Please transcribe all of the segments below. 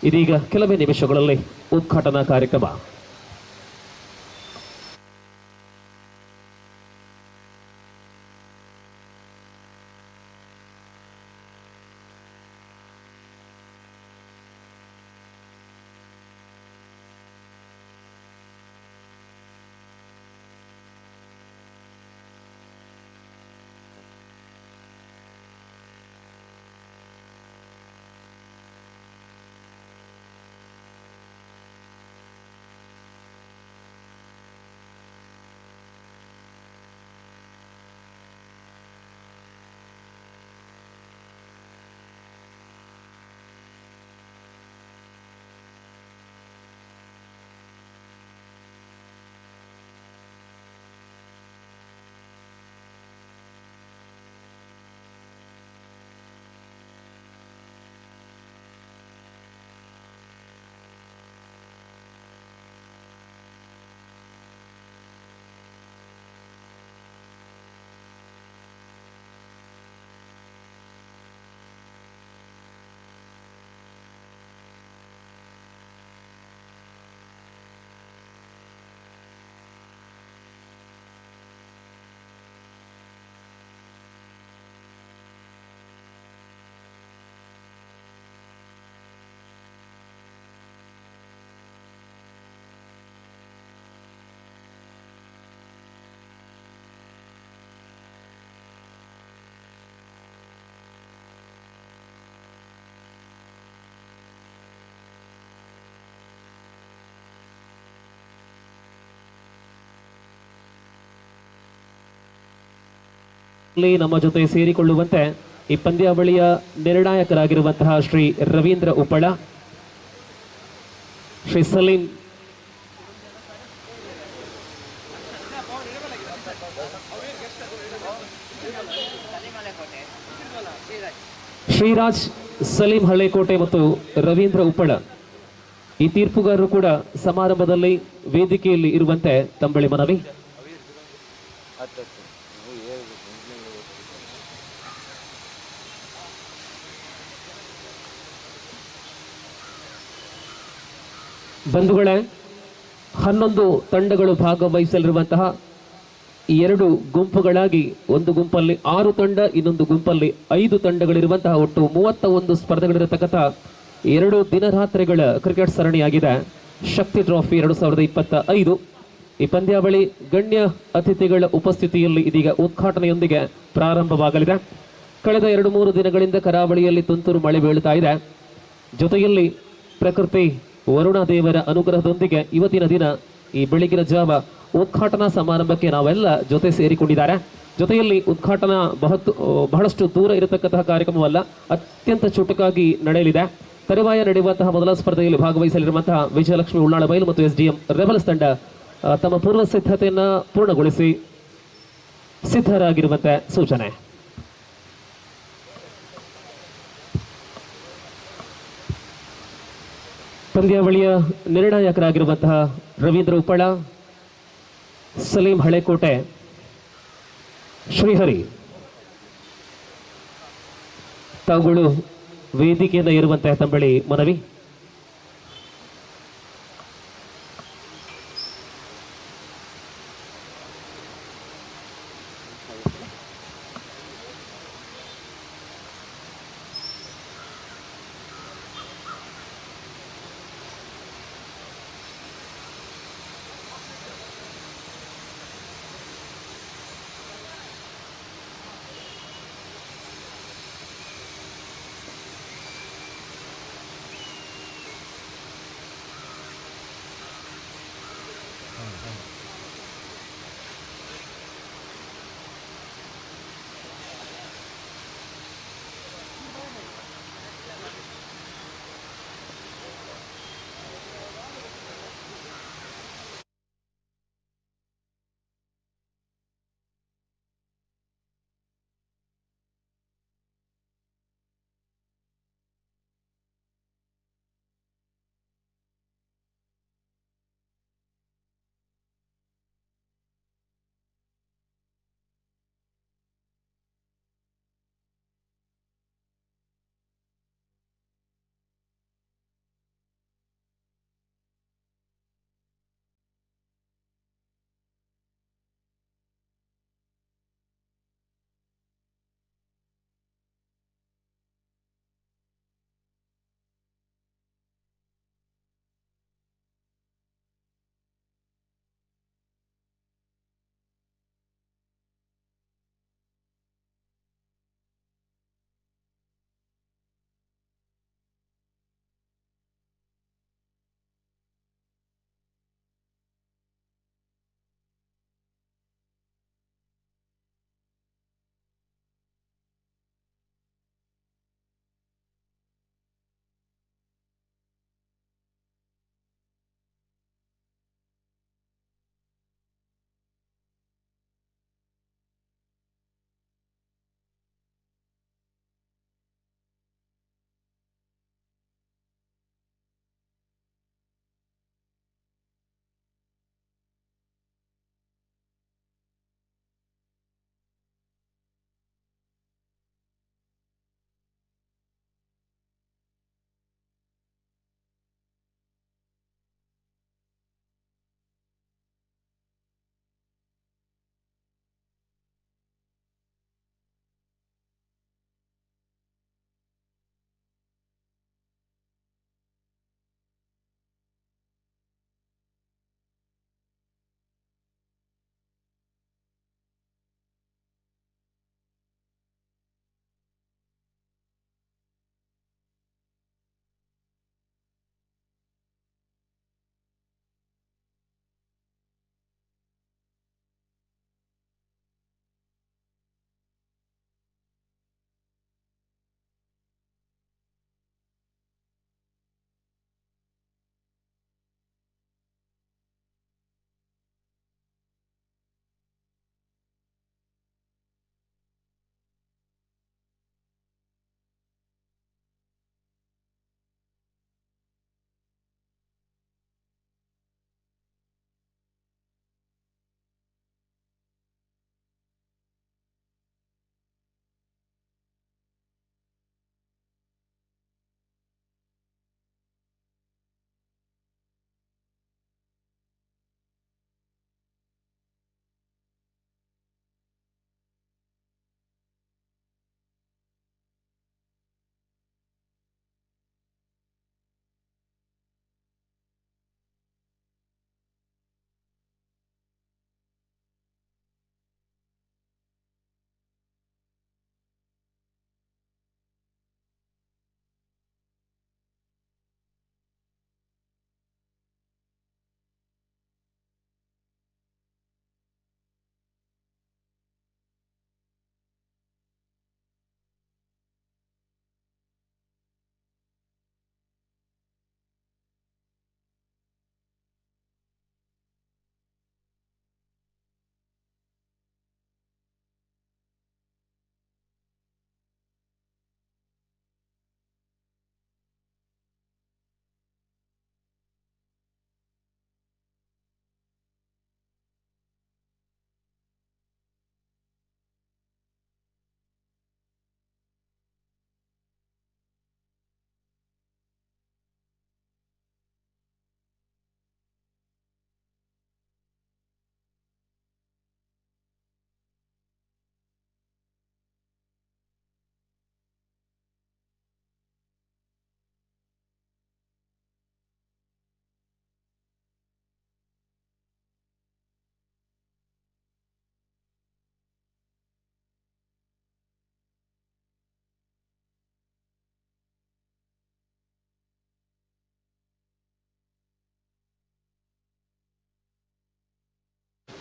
ಇದೀಗ ಕೆಲವೇ ನಿಮಿಷಗಳಲ್ಲಿ ಉದ್ಘಾಟನಾ ಕಾರ್ಯಕ್ರಮ. ನಮ್ಮ ಜೊತೆ ಸೇರಿಕೊಳ್ಳುವಂತೆ ಈ ಪಂದ್ಯಾವಳಿಯ ನಿರ್ಣಾಯಕರಾಗಿರುವಂತಹ ಶ್ರೀ ರವೀಂದ್ರ ಉಪ್ಪಳ, ಶ್ರೀ ಸಲೀಂ, ಶ್ರೀರಾಜ್, ಸಲೀಂ ಹಳೇಕೋಟೆ ಮತ್ತು ರವೀಂದ್ರ ಉಪ್ಪಳ ಈ ತೀರ್ಪುಗಾರರು ಕೂಡ ಸಮಾರಂಭದಲ್ಲಿ ವೇದಿಕೆಯಲ್ಲಿ ಇರುವಂತೆ ತಮ್ಮಳಿ ಮನವಿ. ಬಂಧುಗಳೇ, 11 ತಂಡಗಳು ಭಾಗವಹಿಸಲಿರುವಂತಹ 2 ಗುಂಪುಗಳಾಗಿ ಒಂದು ಗುಂಪಲ್ಲಿ 6 ತಂಡ, ಇನ್ನೊಂದು ಗುಂಪಲ್ಲಿ 5 ತಂಡಗಳಿರುವಂತಹ ಒಟ್ಟು 31 ಸ್ಪರ್ಧೆಗಳಿರತಕ್ಕಂಥ 2 ದಿನರಾತ್ರಿಗಳ ಕ್ರಿಕೆಟ್ ಸರಣಿಯಾಗಿದೆ ಶಕ್ತಿ ಟ್ರೋಫಿ 2025. ಈ ಪಂದ್ಯಾವಳಿ ಗಣ್ಯ ಅತಿಥಿಗಳ ಉಪಸ್ಥಿತಿಯಲ್ಲಿ ಇದೀಗ ಉದ್ಘಾಟನೆಯೊಂದಿಗೆ ಪ್ರಾರಂಭವಾಗಲಿದೆ. ಕಳೆದ 2-3 ದಿನಗಳಿಂದ ಕರಾವಳಿಯಲ್ಲಿ ತುಂತುರು ಮಳೆ ಬೀಳುತ್ತಾ ಇದೆ. ಜೊತೆಯಲ್ಲಿ ಪ್ರಕೃತಿ ವರುಣದೇವರ ಅನುಗ್ರಹದೊಂದಿಗೆ ಇವತ್ತಿನ ದಿನ ಈ ಬೆಳಗಿನ ಜಾವ ಉದ್ಘಾಟನಾ ಸಮಾರಂಭಕ್ಕೆ ನಾವೆಲ್ಲ ಜೊತೆ ಸೇರಿಕೊಂಡಿದ್ದಾರೆ. ಜೊತೆಯಲ್ಲಿ ಉದ್ಘಾಟನಾ ಬಹಳಷ್ಟು ದೂರ ಇರತಕ್ಕಂತಹ ಕಾರ್ಯಕ್ರಮವಲ್ಲ, ಅತ್ಯಂತ ಚುಟುಕಾಗಿ ನಡೆಯಲಿದೆ. ತರುವಾಯ ನಡೆಯುವಂತಹ ಮೊದಲ ಸ್ಪರ್ಧೆಯಲ್ಲಿ ಭಾಗವಹಿಸಲಿರುವಂತಹ ವಿಜಯ ಲಕ್ಷ್ಮಿ ಉಳ್ಳಾಳ ಬೈಲು ಮತ್ತು SDM ರೆಬಲ್ಸ್ ತಂಡ ತಮ್ಮ ಪೂರ್ವ ಸಿದ್ಧತೆಯನ್ನು ಪೂರ್ಣಗೊಳಿಸಿ ಸಿದ್ಧರಾಗಿರುವಂತೆ ಸೂಚನೆ. ಪಂದ್ಯಾವಳಿಯ ನಿರ್ಣಾಯಕರಾಗಿರುವಂತಹ ರವೀಂದ್ರ ಉಪ್ಪಳ, ಸಲೀಂ ಹಳೇಕೋಟೆ, ಶ್ರೀಹರಿ ತಾವುಗಳು ವೇದಿಕೆಯಿಂದ ಇರುವಂತಹ ತಮ್ಮಳಿ ಮನವಿ.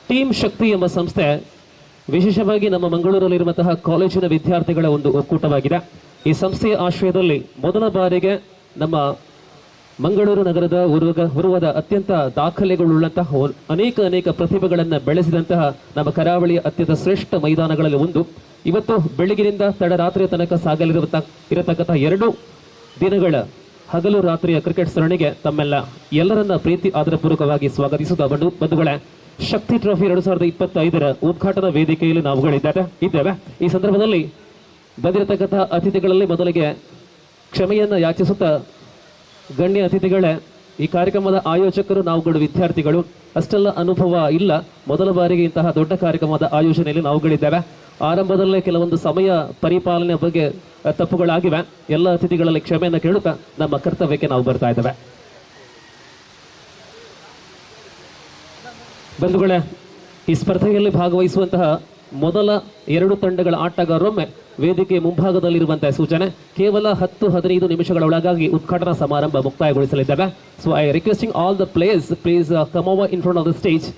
ಟೀಮ್ ಶಕ್ತಿ ಎಂಬ ಸಂಸ್ಥೆ ವಿಶೇಷವಾಗಿ ನಮ್ಮ ಮಂಗಳೂರಲ್ಲಿರುವಂತಹ ಕಾಲೇಜಿನ ವಿದ್ಯಾರ್ಥಿಗಳ ಒಂದು ಒಕ್ಕೂಟವಾಗಿದೆ. ಈ ಸಂಸ್ಥೆಯ ಆಶ್ರಯದಲ್ಲಿ ಮೊದಲ ಬಾರಿಗೆ ನಮ್ಮ ಮಂಗಳೂರು ನಗರದ ಉರ್ವದ ಅತ್ಯಂತ ದಾಖಲೆಗಳುಳ್ಳಂತಹ ಅನೇಕ ಪ್ರತಿಭೆಗಳನ್ನು ಬೆಳೆಸಿದಂತಹ ನಮ್ಮ ಕರಾವಳಿಯ ಅತ್ಯಂತ ಶ್ರೇಷ್ಠ ಮೈದಾನಗಳಲ್ಲಿ ಒಂದು. ಇವತ್ತು ಬೆಳಗಿನಿಂದ ತಡರಾತ್ರಿಯ ತನಕ ಇರತಕ್ಕಂತಹ 2 ದಿನಗಳ ಹಗಲು ರಾತ್ರಿಯ ಕ್ರಿಕೆಟ್ ಸರಣಿಗೆ ಎಲ್ಲರನ್ನ ಪ್ರೀತಿ ಆದರಪೂರ್ವಕವಾಗಿ ಸ್ವಾಗತಿಸುತ್ತಾ ಬಂಧುಗಳೇ, ಶಕ್ತಿ ಟ್ರೋಫಿ 2025ರ ಉದ್ಘಾಟನಾ ವೇದಿಕೆಯಲ್ಲಿ ಇದ್ದೇವೆ. ಈ ಸಂದರ್ಭದಲ್ಲಿ ಬಂದಿರತಕ್ಕಂತಹ ಅತಿಥಿಗಳಲ್ಲಿ ಮೊದಲಿಗೆ ಕ್ಷಮೆಯನ್ನ ಯಾಚಿಸುತ್ತಾ, ಗಣ್ಯ ಅತಿಥಿಗಳೇ, ಈ ಕಾರ್ಯಕ್ರಮದ ಆಯೋಜಕರು ನಾವುಗಳು ವಿದ್ಯಾರ್ಥಿಗಳು, ಅಷ್ಟೆಲ್ಲ ಅನುಭವ ಇಲ್ಲ. ಮೊದಲ ಬಾರಿಗೆ ಇಂತಹ ದೊಡ್ಡ ಕಾರ್ಯಕ್ರಮದ ಆಯೋಜನೆಯಲ್ಲಿ ನಾವುಗಳಿದ್ದೇವೆ. ಆರಂಭದಲ್ಲೇ ಕೆಲವೊಂದು ಸಮಯ ಪರಿಪಾಲನೆ ಬಗ್ಗೆ ತಪ್ಪುಗಳಾಗಿವೆ. ಎಲ್ಲ ಅತಿಥಿಗಳಲ್ಲಿ ಕ್ಷಮೆಯನ್ನು ಕೇಳುತ್ತಾ ನಮ್ಮ ಕರ್ತವ್ಯಕ್ಕೆ ನಾವು ಬರ್ತಾ ಇದ್ದೇವೆ. ಬಂಧುಗಳೇ, ಈ ಸ್ಪರ್ಧೆಯಲ್ಲಿ ಭಾಗವಹಿಸುವಂತಹ ಮೊದಲ 2 ತಂಡಗಳ ಆಟಗಾರರೊಮ್ಮೆ ವೇದಿಕೆ ಮುಂಭಾಗದಲ್ಲಿರುವಂತಹ ಸೂಚನೆ. ಕೇವಲ 10-15 ನಿಮಿಷಗಳ ಒಳಗಾಗಿ ಉದ್ಘಾಟನಾ ಸಮಾರಂಭ ಮುಕ್ತಾಯಗೊಳಿಸಲಿದ್ದೇವೆ. So I requesting all the players, please come over in front of the stage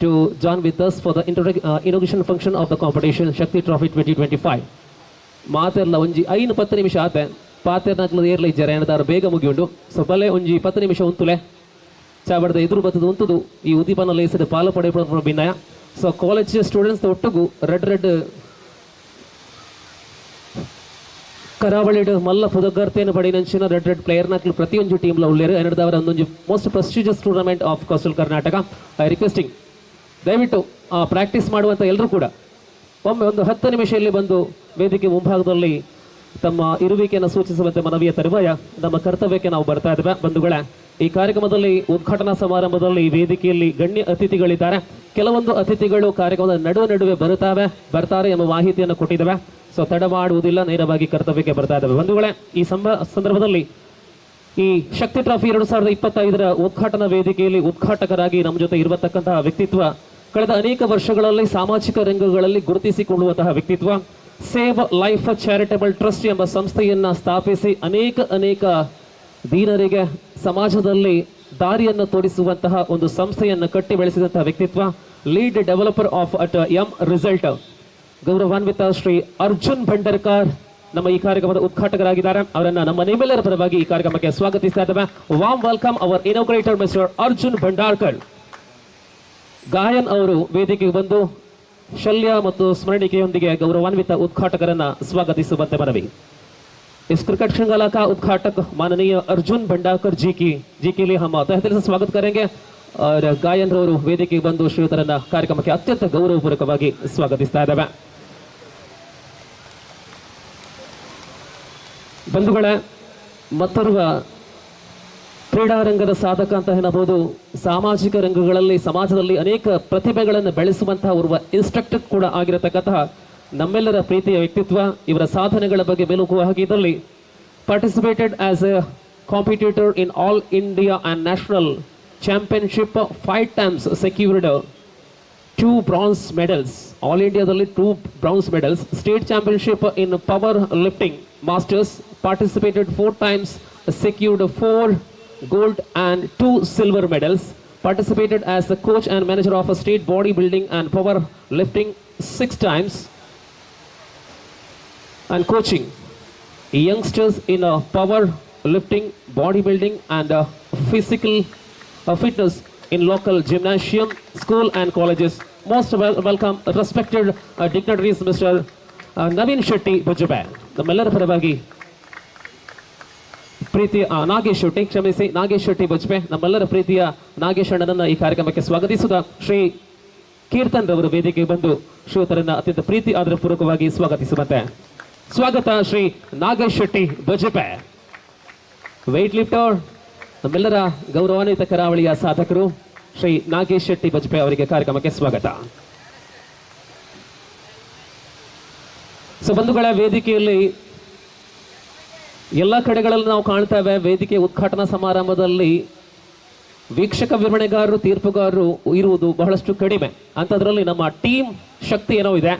to join with us for the inauguration function of the competition Shakthi Trophy 2025. ಮಾತೆರ್ಲ ಒಂಜಿ 5-10 ನಿಮಿಷ ಆತೆ ಪಾತೆರ್ನಾಕ್ಲು ಏರ್ಲ ಇಜ್ಜಾರೆ ಏನದಾರು ಬೇಗ ಮುಗಿಯುಂಡು. ಸೊ ಬಲೆ ಒಂಜಿ 10 ನಿಮಿಷ ಉಂತುಲೆ ಚಾಬಡದ ಎದುರು ಬತ್ತದು ಉಂತುದು ಈ ಉದ್ದೀಪನ ಲೇಸದ ಪಾಲು ಪಡೆಯುವ ಭಿನ್ನಯ. ಸೊ ಕಾಲೇಜ್ ಸ್ಟೂಡೆಂಟ್ಸ್ ಒಟ್ಟಿಗೂ ರೆಡ್ ಕರಾವಳಿಡು ಮಲ್ಲ ಪುದಗರ್ತೇನು ಪಡಿನಂಚಿನ ರೆಡ್ ಪ್ಲೇಯರ್ನಾಕ್ಲು ಪ್ರತಿಯೊಂದು ಟೀಮ್ಲ ಉಳ್ಳೇರು ಏನದಾವರ ಒಂದೊಂದು most prestigious tournament of coastal Karnataka. I requesting ದಯವಿಟ್ಟು ಪ್ರಾಕ್ಟೀಸ್ ಮಾಡುವಂಥ ಎಲ್ಲರೂ ಕೂಡ ಒಮ್ಮೆ ಒಂದು 10 ನಿಮಿಷ ಇಲ್ಲಿ ಬಂದು ವೇದಿಕೆ ಮುಂಭಾಗದಲ್ಲಿ ತಮ್ಮ ಇರುವಿಕೆಯನ್ನು ಸೂಚಿಸುವಂತೆ ಮನವಿಯ ತರುವಾಯ ನಮ್ಮ ಕರ್ತವ್ಯಕ್ಕೆ ನಾವು ಬರ್ತಾ ಇದ್ದೇವೆ. ಬಂಧುಗಳೇ, ಈ ಕಾರ್ಯಕ್ರಮದಲ್ಲಿ ಉದ್ಘಾಟನಾ ಸಮಾರಂಭದಲ್ಲಿ ವೇದಿಕೆಯಲ್ಲಿ ಗಣ್ಯ ಅತಿಥಿಗಳಿದ್ದಾರೆ. ಕೆಲವೊಂದು ಅತಿಥಿಗಳು ಕಾರ್ಯಕ್ರಮದ ನಡುವೆ ಬರ್ತಾರೆ ಎಂಬ ಮಾಹಿತಿಯನ್ನು ಕೊಟ್ಟಿದ್ದೇವೆ. ಸೊ ತಡ ಮಾಡುವುದಿಲ್ಲ, ನೇರವಾಗಿ ಕರ್ತವ್ಯಕ್ಕೆ ಬರ್ತಾ ಇದ್ದೇವೆ. ಬಂಧುಗಳೇ, ಈ ಸಂದರ್ಭದಲ್ಲಿ ಈ ಶಕ್ತಿ ಟ್ರಾಫಿ 2025ರ ಉದ್ಘಾಟನಾ ವೇದಿಕೆಯಲ್ಲಿ ಉದ್ಘಾಟಕರಾಗಿ ನಮ್ಮ ಜೊತೆ ಇರತಕ್ಕಂತಹ ವ್ಯಕ್ತಿತ್ವ, ಕಳೆದ ಅನೇಕ ವರ್ಷಗಳಲ್ಲಿ ಸಾಮಾಜಿಕ ರಂಗಗಳಲ್ಲಿ ಗುರುತಿಸಿಕೊಳ್ಳುವಂತಹ ವ್ಯಕ್ತಿತ್ವ, ಸೇವ್ ಲೈಫ್ ಚಾರಿಟಬಲ್ ಟ್ರಸ್ಟ್ ಎಂಬ ಸಂಸ್ಥೆಯನ್ನ ಸ್ಥಾಪಿಸಿ ಅನೇಕ ದೀನರಿಗೆ ಸಮಾಜದಲ್ಲಿ ದಾರಿಯನ್ನು ತೋರಿಸುವಂತಹ ಒಂದು ಸಂಸ್ಥೆಯನ್ನು ಕಟ್ಟಿ ಬೆಳೆಸಿದಂತಹ ವ್ಯಕ್ತಿತ್ವ, lead developer of at result, ಗೌರವಾನ್ವಿತ ಶ್ರೀ ಅರ್ಜುನ್ ಭಂಡಾರ್ಕರ್ ನಮ್ಮ ಈ ಕಾರ್ಯಕ್ರಮದ ಉದ್ಘಾಟಕರಾಗಿದ್ದಾರೆ. ಅವರನ್ನ ನಮ್ಮ ನಿಮ್ಮೆಲ್ಲರ ಪರವಾಗಿ ಈ ಕಾರ್ಯಕ್ರಮಕ್ಕೆ ಸ್ವಾಗತಿಸ್ತಾ ಇದ್ದೇವೆ. Warm welcome our inaugurator mister Arjun Bhandarkar. ಗಾಯನ್ ಅವರು ವೇದಿಕೆಗೆ ಬಂದು ಶಲ್ಯ ಮತ್ತು ಸ್ಮರಣಿಕೆಯೊಂದಿಗೆ ಗೌರವಾನ್ವಿತ ಉದ್ಘಾಟಕರನ್ನ ಸ್ವಾಗತಿಸುವಂತೆ ಮನವಿ. इस क्रिकेट श्रृंखला का उद्घाटक माननीय अर्जुन भंडारकर जी के लिए हम तहे दिल से स्वागत करेंगे. और गायन रವರು ವೇದಿಕೆಗೆ ಬಂದು ಶ್ರೀಯುತರನ್ನ ಕಾರ್ಯಕ್ರಮಕ್ಕೆ ಅತ್ಯಂತ ಗೌರವಪೂರ್ವಕವಾಗಿ ಸ್ವಾಗತಿಸ್ತಾ ಇದ್ದೇವೆ. ಬಂಧುಗಳೇ, ಮತ್ತೋರ್ವ ಕ್ರೀಡಾರಂಗದ ಸಾಧಕ ಅಂತ ಹೇಳಬಹುದು. ಸಾಮಾಜಿಕ ರಂಗಗಳಲ್ಲಿ ಸಮಾಜದಲ್ಲಿ ಅನೇಕ ಪ್ರತಿಭೆಗಳನ್ನು ಬೆಳೆಸುವಂತಹ ಓರ್ವ ಇನ್ಸ್ಟ್ರಕ್ಟರ್ ಕೂಡ ಆಗಿರತಕ್ಕಂತಹ ನಮ್ಮೆಲ್ಲರ ಪ್ರೀತಿಯ ವ್ಯಕ್ತಿತ್ವ. ಇವರ ಸಾಧನೆಗಳ ಬಗ್ಗೆ ಮೆಲುಕುವ ಹಾಗಿದ್ದಲ್ಲಿ participated as A competitor in all India and national championship 5 times secured 2 bronze medals. All ಇಂಡಿಯಾದಲ್ಲಿ 2 bronze medals. State championship in power lifting masters participated 4 times, secured 4 gold and 2 silver medals. Participated as the coach and manager of a state bodybuilding and power lifting 6 times. And coaching youngsters in power lifting, bodybuilding and physical fitness in local gymnasium, school and colleges. Most welcome respected dignitaries Mr. Naveen Shetty Bujube. ನಮ್ಮೆಲ್ಲರ ಪರವಾಗಿ ಪ್ರೀತಿಯ ನಾಗೇಶ್ ಶೆಟ್ಟಿ, ಕ್ಷಮಿಸಿ ನಾಗೇಶ್ ಶೆಟ್ಟಿ ಬಜ್ಪೆ, ನಮ್ಮೆಲ್ಲರ ಪ್ರೀತಿಯ ನಾಗೇಶ್ ಅಣ್ಣನನ್ನ ಈ ಕಾರ್ಯಕ್ರಮಕ್ಕೆ ಸ್ವಾಗತಿಸುತ್ತಾ ಶ್ರೀ ಕೀರ್ತನ್ ರವರು ವೇದಿಕೆಗೆ ಬಂದು ಶ್ರೀಯುತರನ್ನ ಅತ್ಯಂತ ಪ್ರೀತಿ ಆದರ ಪೂರ್ವಕವಾಗಿ ಸ್ವಾಗತಿಸುವಂತೆ. ಸ್ವಾಗತ ಶ್ರೀ ನಾಗೇಶ್ ಶೆಟ್ಟಿ ಬಜ್ಪೆ, weight lifter, ನಮ್ಮೆಲ್ಲರ ಗೌರವಾನ್ವಿತ ಕರಾವಳಿಯ ಸಾಧಕರು ಶ್ರೀ ನಾಗೇಶ್ ಶೆಟ್ಟಿ ಬಜ್ಪೆ ಅವರಿಗೆ ಕಾರ್ಯಕ್ರಮಕ್ಕೆ ಸ್ವಾಗತ. ಸೊ ಬಂಧುಗಳ, ವೇದಿಕೆಯಲ್ಲಿ ಎಲ್ಲ ಕಡೆಗಳಲ್ಲಿ ನಾವು ಕಾಣ್ತೇವೆ, ವೇದಿಕೆ ಉದ್ಘಾಟನಾ ಸಮಾರಂಭದಲ್ಲಿ ವೀಕ್ಷಕ ವಿವರಣೆಗಾರರು ತೀರ್ಪುಗಾರರು ಇರುವುದು ಬಹಳಷ್ಟು ಕಡಿಮೆ. ಅಂಥದ್ರಲ್ಲಿ ನಮ್ಮ ಟೀಮ್ ಶಕ್ತಿ ಏನೋ ಇದೆ.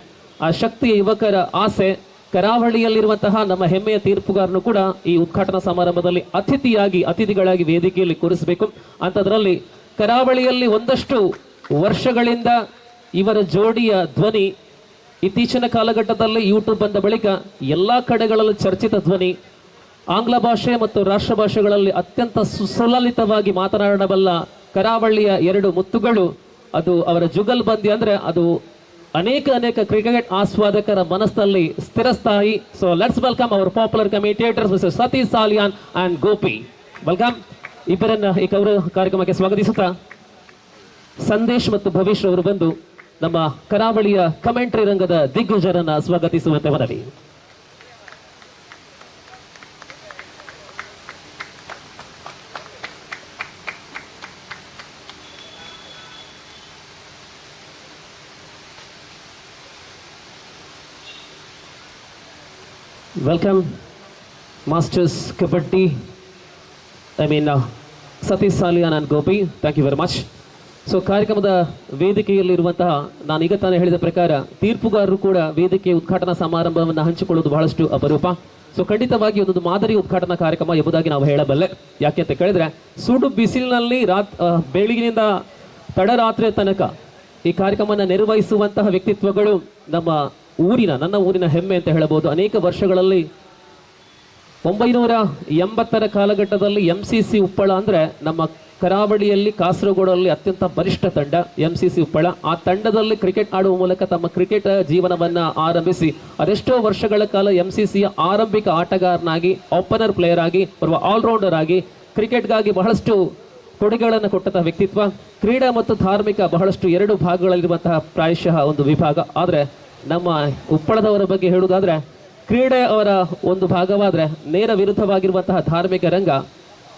ಆ ಶಕ್ತಿಯ ಯುವಕರ ಆಸೆ ಕರಾವಳಿಯಲ್ಲಿರುವಂತಹ ನಮ್ಮ ಹೆಮ್ಮೆಯ ತೀರ್ಪುಗಾರನು ಕೂಡ ಈ ಉದ್ಘಾಟನಾ ಸಮಾರಂಭದಲ್ಲಿ ಅತಿಥಿಗಳಾಗಿ ವೇದಿಕೆಯಲ್ಲಿ ಕೂರಿಸಬೇಕು. ಅಂಥದ್ರಲ್ಲಿ ಕರಾವಳಿಯಲ್ಲಿ ಒಂದಷ್ಟು ವರ್ಷಗಳಿಂದ ಇವರ ಜೋಡಿಯ ಧ್ವನಿ ಇತ್ತೀಚಿನ ಕಾಲಘಟ್ಟದಲ್ಲಿ ಯೂಟ್ಯೂಬ್ ಬಂದ ಬಳಿಕ ಎಲ್ಲ ಕಡೆಗಳಲ್ಲಿ ಚರ್ಚಿತ ಧ್ವನಿ. ಆಂಗ್ಲ ಭಾಷೆ ಮತ್ತು ರಾಷ್ಟ್ರ ಭಾಷೆಗಳಲ್ಲಿ ಅತ್ಯಂತ ಸುಲಲಿತವಾಗಿ ಮಾತನಾಡಬಲ್ಲ ಕರಾವಳಿಯ ಎರಡು ಮುತ್ತುಗಳು. ಅದು ಅವರ ಜುಗಲ್ಬಂದಿ ಅಂದರೆ ಅದು ಅನೇಕ ಕ್ರಿಕೆಟ್ ಆಸ್ವಾದಕರ ಮನಸ್ಸಿನಲ್ಲಿ ಸ್ಥಿರಸ್ಥಾಯಿ. So let's welcome our popular commentators mister Satish Saliyan and Gopi. Welcome. ಇಬ್ಬರನ್ನ ಈ ಕಾರ್ಯಕ್ರಮಕ್ಕೆ ಸ್ವಾಗತಿಸುತ್ತಾ ಸಂದೇಶ್ ಮತ್ತು ಭವಿಷ್ ಅವರು ಬಂದು ನಮ್ಮ ಕರಾವಳಿಯ ಕಮೆಂಟ್ರಿ ರಂಗದ ದಿಗ್ಗಜರನ್ನ ಸ್ವಾಗತಿಸುವಂತೆ ಮನವಿ. Welcome masters kabaddi, Satish Saliyan and Gopi. Thank you very much. So ಕಾರ್ಯಕ್ರಮದ ವೇದಿಕೆಯಲ್ಲಿರುವಂತಹ ನಾನೀಗ ತಾನೇ ಹೇಳಿದ ಪ್ರಕಾರ ತೀರ್ಪುಗಾರರು ಕೂಡ ವೇದಿಕೆ ಉದ್ಘಾಟನಾ ಸಮಾರಂಭವನ್ನು ಹಂಚಿಕೊಳ್ಳುವುದು ಬಹಳಷ್ಟು ಅಪರೂಪ. ಸೊ ಖಂಡಿತವಾಗಿ ಒಂದೊಂದು ಮಾದರಿ ಉದ್ಘಾಟನಾ ಕಾರ್ಯಕ್ರಮ ಎಂಬುದಾಗಿ ನಾವು ಹೇಳಬಲ್ಲೆ. ಯಾಕೆ ಅಂತ ಕೇಳಿದ್ರೆ ಸುಡು ಬಿಸಿಲಿನಲ್ಲಿ ಬೆಳಗಿನಿಂದ ತಡರಾತ್ರಿಯ ತನಕ ಈ ಕಾರ್ಯಕ್ರಮವನ್ನು ನಿರ್ವಹಿಸುವಂತಹ ವ್ಯಕ್ತಿತ್ವಗಳು ನನ್ನ ಊರಿನ ಹೆಮ್ಮೆ ಅಂತ ಹೇಳಬಹುದು. ಅನೇಕ ವರ್ಷಗಳಲ್ಲಿ 1980ರ ಕಾಲಘಟ್ಟದಲ್ಲಿ MCC ಉಪ್ಪಳ ಅಂದರೆ ನಮ್ಮ ಕರಾವಳಿಯಲ್ಲಿ ಕಾಸರಗೋಡಲ್ಲಿ ಅತ್ಯಂತ ಬಲಿಷ್ಠ ತಂಡ MCC ಉಪ್ಪಳ. ಆ ತಂಡದಲ್ಲಿ ಕ್ರಿಕೆಟ್ ಆಡುವ ಮೂಲಕ ತಮ್ಮ ಕ್ರಿಕೆಟ್ ಜೀವನವನ್ನು ಆರಂಭಿಸಿ ಅದೆಷ್ಟೋ ವರ್ಷಗಳ ಕಾಲ MCCಯ ಆರಂಭಿಕ ಆಟಗಾರನಾಗಿ, ಓಪನರ್ ಪ್ಲೇಯರ್ ಆಗಿ, ಆಲ್ರೌಂಡರ್ ಆಗಿ ಕ್ರಿಕೆಟ್ಗಾಗಿ ಬಹಳಷ್ಟು ಕೊಡುಗೆಗಳನ್ನು ಕೊಟ್ಟಂತಹ ವ್ಯಕ್ತಿತ್ವ. ಕ್ರೀಡಾ ಮತ್ತು ಧಾರ್ಮಿಕ ಬಹಳಷ್ಟು ಎರಡು ಭಾಗಗಳಲ್ಲಿರುವಂತಹ ಪ್ರಾಯಶಃ ಒಂದು ವಿಭಾಗ. ಆದರೆ ನಮ್ಮ ಉಪ್ಪಳದವರ ಬಗ್ಗೆ ಹೇಳುವುದಾದರೆ ಕ್ರೀಡೆ ಅವರ ಒಂದು ಭಾಗವಾದರೆ ನೇರ ವಿರುದ್ಧವಾಗಿರುವಂತಹ ಧಾರ್ಮಿಕ ರಂಗ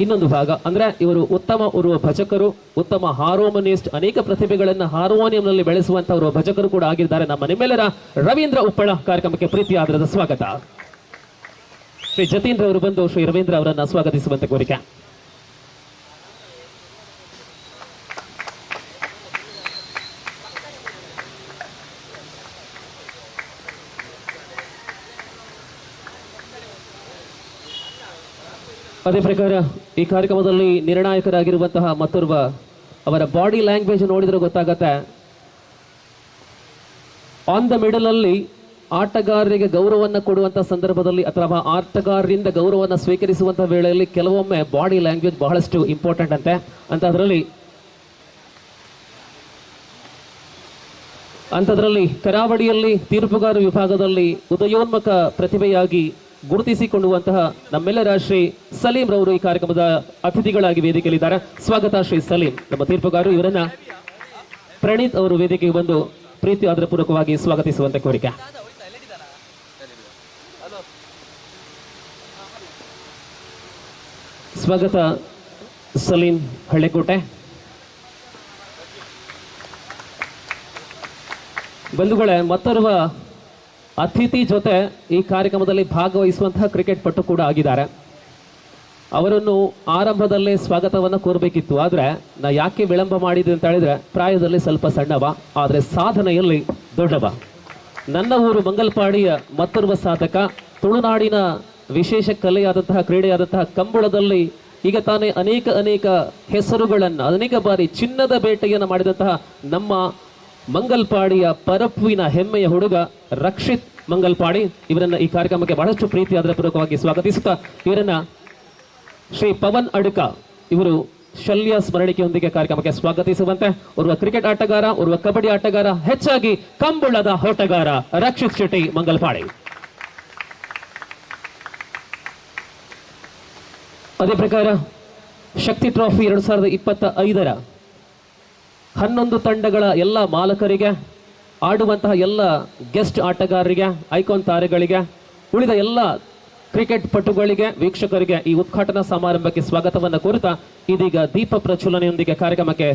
ಇನ್ನೊಂದು ಭಾಗ. ಅಂದರೆ ಇವರು ಉತ್ತಮ ಓರ್ವ ಭಜಕರು, ಉತ್ತಮ ಹಾರ್ಮೋನಿಸ್ಟ್, ಅನೇಕ ಪ್ರತಿಭೆಗಳನ್ನು ಹಾರ್ಮೋನಿಯಂನಲ್ಲಿ ಬೆಳೆಸುವಂತಹ ಭಜಕರು ಕೂಡ ಆಗಿದ್ದಾರೆ. ನಿಮ್ಮೆಲ್ಲರ ರವೀಂದ್ರ ಉಪ್ಪಳ ಕಾರ್ಯಕ್ರಮಕ್ಕೆ ಪ್ರೀತಿ ಆಧಾರದ ಸ್ವಾಗತ. ಶ್ರೀ ಜತೀಂದ್ರ ಅವರು ಬಂದು ಶ್ರೀ ರವೀಂದ್ರ ಅವರನ್ನು ಸ್ವಾಗತಿಸುವಂತೆ ಕೋರಿಕೆ. ಅದೇ ಪ್ರಕಾರ ಈ ಕಾರ್ಯಕ್ರಮದಲ್ಲಿ ನಿರ್ಣಾಯಕರಾಗಿರುವಂತಹ ಮತ್ತೋರ್ವ ಅವರ ಬಾಡಿ ಲ್ಯಾಂಗ್ವೇಜ್ ನೋಡಿದ್ರೆ ಗೊತ್ತಾಗತ್ತೆ. ಆನ್ ದ ಮಿಡಲ್ ಅಲ್ಲಿ ಆಟಗಾರರಿಗೆ ಗೌರವವನ್ನು ಕೊಡುವಂತಹ ಸಂದರ್ಭದಲ್ಲಿ ಅಥವಾ ಆಟಗಾರರಿಂದ ಗೌರವವನ್ನು ಸ್ವೀಕರಿಸುವಂತಹ ವೇಳೆಯಲ್ಲಿ ಕೆಲವೊಮ್ಮೆ ಬಾಡಿ ಲ್ಯಾಂಗ್ವೇಜ್ ಬಹಳಷ್ಟು ಇಂಪಾರ್ಟೆಂಟ್ ಅಂತೆ. ಅಂಥದ್ರಲ್ಲಿ ಕರಾವಳಿಯಲ್ಲಿ ತೀರ್ಪುಗಾರ ವಿಭಾಗದಲ್ಲಿ ಉದಯೋನ್ಮುಖ ಪ್ರತಿಭೆಯಾಗಿ ಗುರುತಿಸಿಕೊಳ್ಳುವಂತಹ ನಮ್ಮೆಲ್ಲರ ಶ್ರೀ ಸಲೀಂ ರವರು ಈ ಕಾರ್ಯಕ್ರಮದ ಅತಿಥಿಗಳಾಗಿ ವೇದಿಕೆಯಲ್ಲಿದ್ದಾರೆ. ಸ್ವಾಗತ ಶ್ರೀ ಸಲೀಂ. ನಮ್ಮ ತೀರ್ಪುಗಾರರು ಇವರನ್ನ ಪ್ರಣೀತ್ ಅವರು ವೇದಿಕೆಗೆ ಬಂದು ಪ್ರೀತಿ ಆದರಪೂರ್ವಕವಾಗಿ ಸ್ವಾಗತಿಸುವಂತೆ ಕೋರಿಕೆ. ಸ್ವಾಗತ ಸಲೀಂ ಹಳ್ಳೆಕೋಟೆ. ಬಂಧುಗಳೇ, ಮತ್ತೋರ್ವ ಅತಿಥಿ ಜೊತೆ ಈ ಕಾರ್ಯಕ್ರಮದಲ್ಲಿ ಭಾಗವಹಿಸುವಂತಹ ಕ್ರಿಕೆಟ್ ಪಟು ಕೂಡ ಆಗಿದ್ದಾರೆ. ಅವರನ್ನು ಆರಂಭದಲ್ಲೇ ಸ್ವಾಗತವನ್ನು ಕೋರಬೇಕಿತ್ತು. ಆದರೆ ನಾ ಯಾಕೆ ವಿಳಂಬ ಮಾಡಿದೆ ಅಂತ ಹೇಳಿದ್ರೆ ಪ್ರಾಯದಲ್ಲಿ ಸ್ವಲ್ಪ ಸಣ್ಣವ, ಆದರೆ ಸಾಧನೆಯಲ್ಲಿ ದೊಡ್ಡವ. ನನ್ನ ಊರು ಮಂಗಲ್ಪಾಡಿಯ ಮತ್ತೋರ್ವ ಸಾಧಕ, ತುಳುನಾಡಿನ ವಿಶೇಷ ಕಲೆಯಾದಂತಹ ಕ್ರೀಡೆಯಾದಂತಹ ಕಂಬಳದಲ್ಲಿ ಈಗ ತಾನೇ ಅನೇಕ ಹೆಸರುಗಳನ್ನು ಅನೇಕ ಬಾರಿ ಚಿನ್ನದ ಬೇಟೆಯನ್ನು ಮಾಡಿದಂತಹ ನಮ್ಮ ಮಂಗಲ್ಪಾಡಿಯ ಪರಪ್ಪುವಿನ ಹೆಮ್ಮೆಯ ಹುಡುಗ ರಕ್ಷಿತ್ ಮಂಗಲ್ಪಾಡಿ. ಇವರನ್ನ ಈ ಕಾರ್ಯಕ್ರಮಕ್ಕೆ ಬಹಳಷ್ಟು ಪ್ರೀತಿ ಆದರಪೂರ್ವಕವಾಗಿ ಸ್ವಾಗತಿಸುತ್ತಾ ಇವರನ್ನ ಶ್ರೀ ಪವನ್ ಅಡುಕ ಇವರು ಶಲ್ಯ ಸ್ಮರಣಿಕೆಯೊಂದಿಗೆ ಕಾರ್ಯಕ್ರಮಕ್ಕೆ ಸ್ವಾಗತಿಸುವಂತೆ. ಓರ್ವ ಕ್ರಿಕೆಟ್ ಆಟಗಾರ, ಓರ್ವ ಕಬಡ್ಡಿ ಆಟಗಾರ, ಹೆಚ್ಚಾಗಿ ಕಂಬಳದ ಹೋಟಗಾರ ರಕ್ಷಿತ್ ಶೆಟ್ಟಿ ಮಂಗಲ್ಪಾಡಿ. ಅದೇ ಪ್ರಕಾರ ಶಕ್ತಿ ಟ್ರೋಫಿ 2025ರ 11 ತಂಡಗಳ ಎಲ್ಲ ಮಾಲಕರಿಗೆ, ಆಡುವಂತಹ ಎಲ್ಲ ಗೆಸ್ಟ್ ಆಟಗಾರರಿಗೆ, ಐಕಾನ್ ತಾರೆಗಳಿಗೆ, ಉಳಿದ ಎಲ್ಲ ಕ್ರಿಕೆಟ್ ಪಟುಗಳಿಗೆ, ವೀಕ್ಷಕರಿಗೆ ಈ ಉದ್ಘಾಟನಾ ಸಮಾರಂಭಕ್ಕೆ ಸ್ವಾಗತವನ್ನು ಕೋರುತ್ತಾ ಇದೀಗ ದೀಪ ಪ್ರಚೋಲನೆಯೊಂದಿಗೆ ಕಾರ್ಯಕ್ರಮಕ್ಕೆ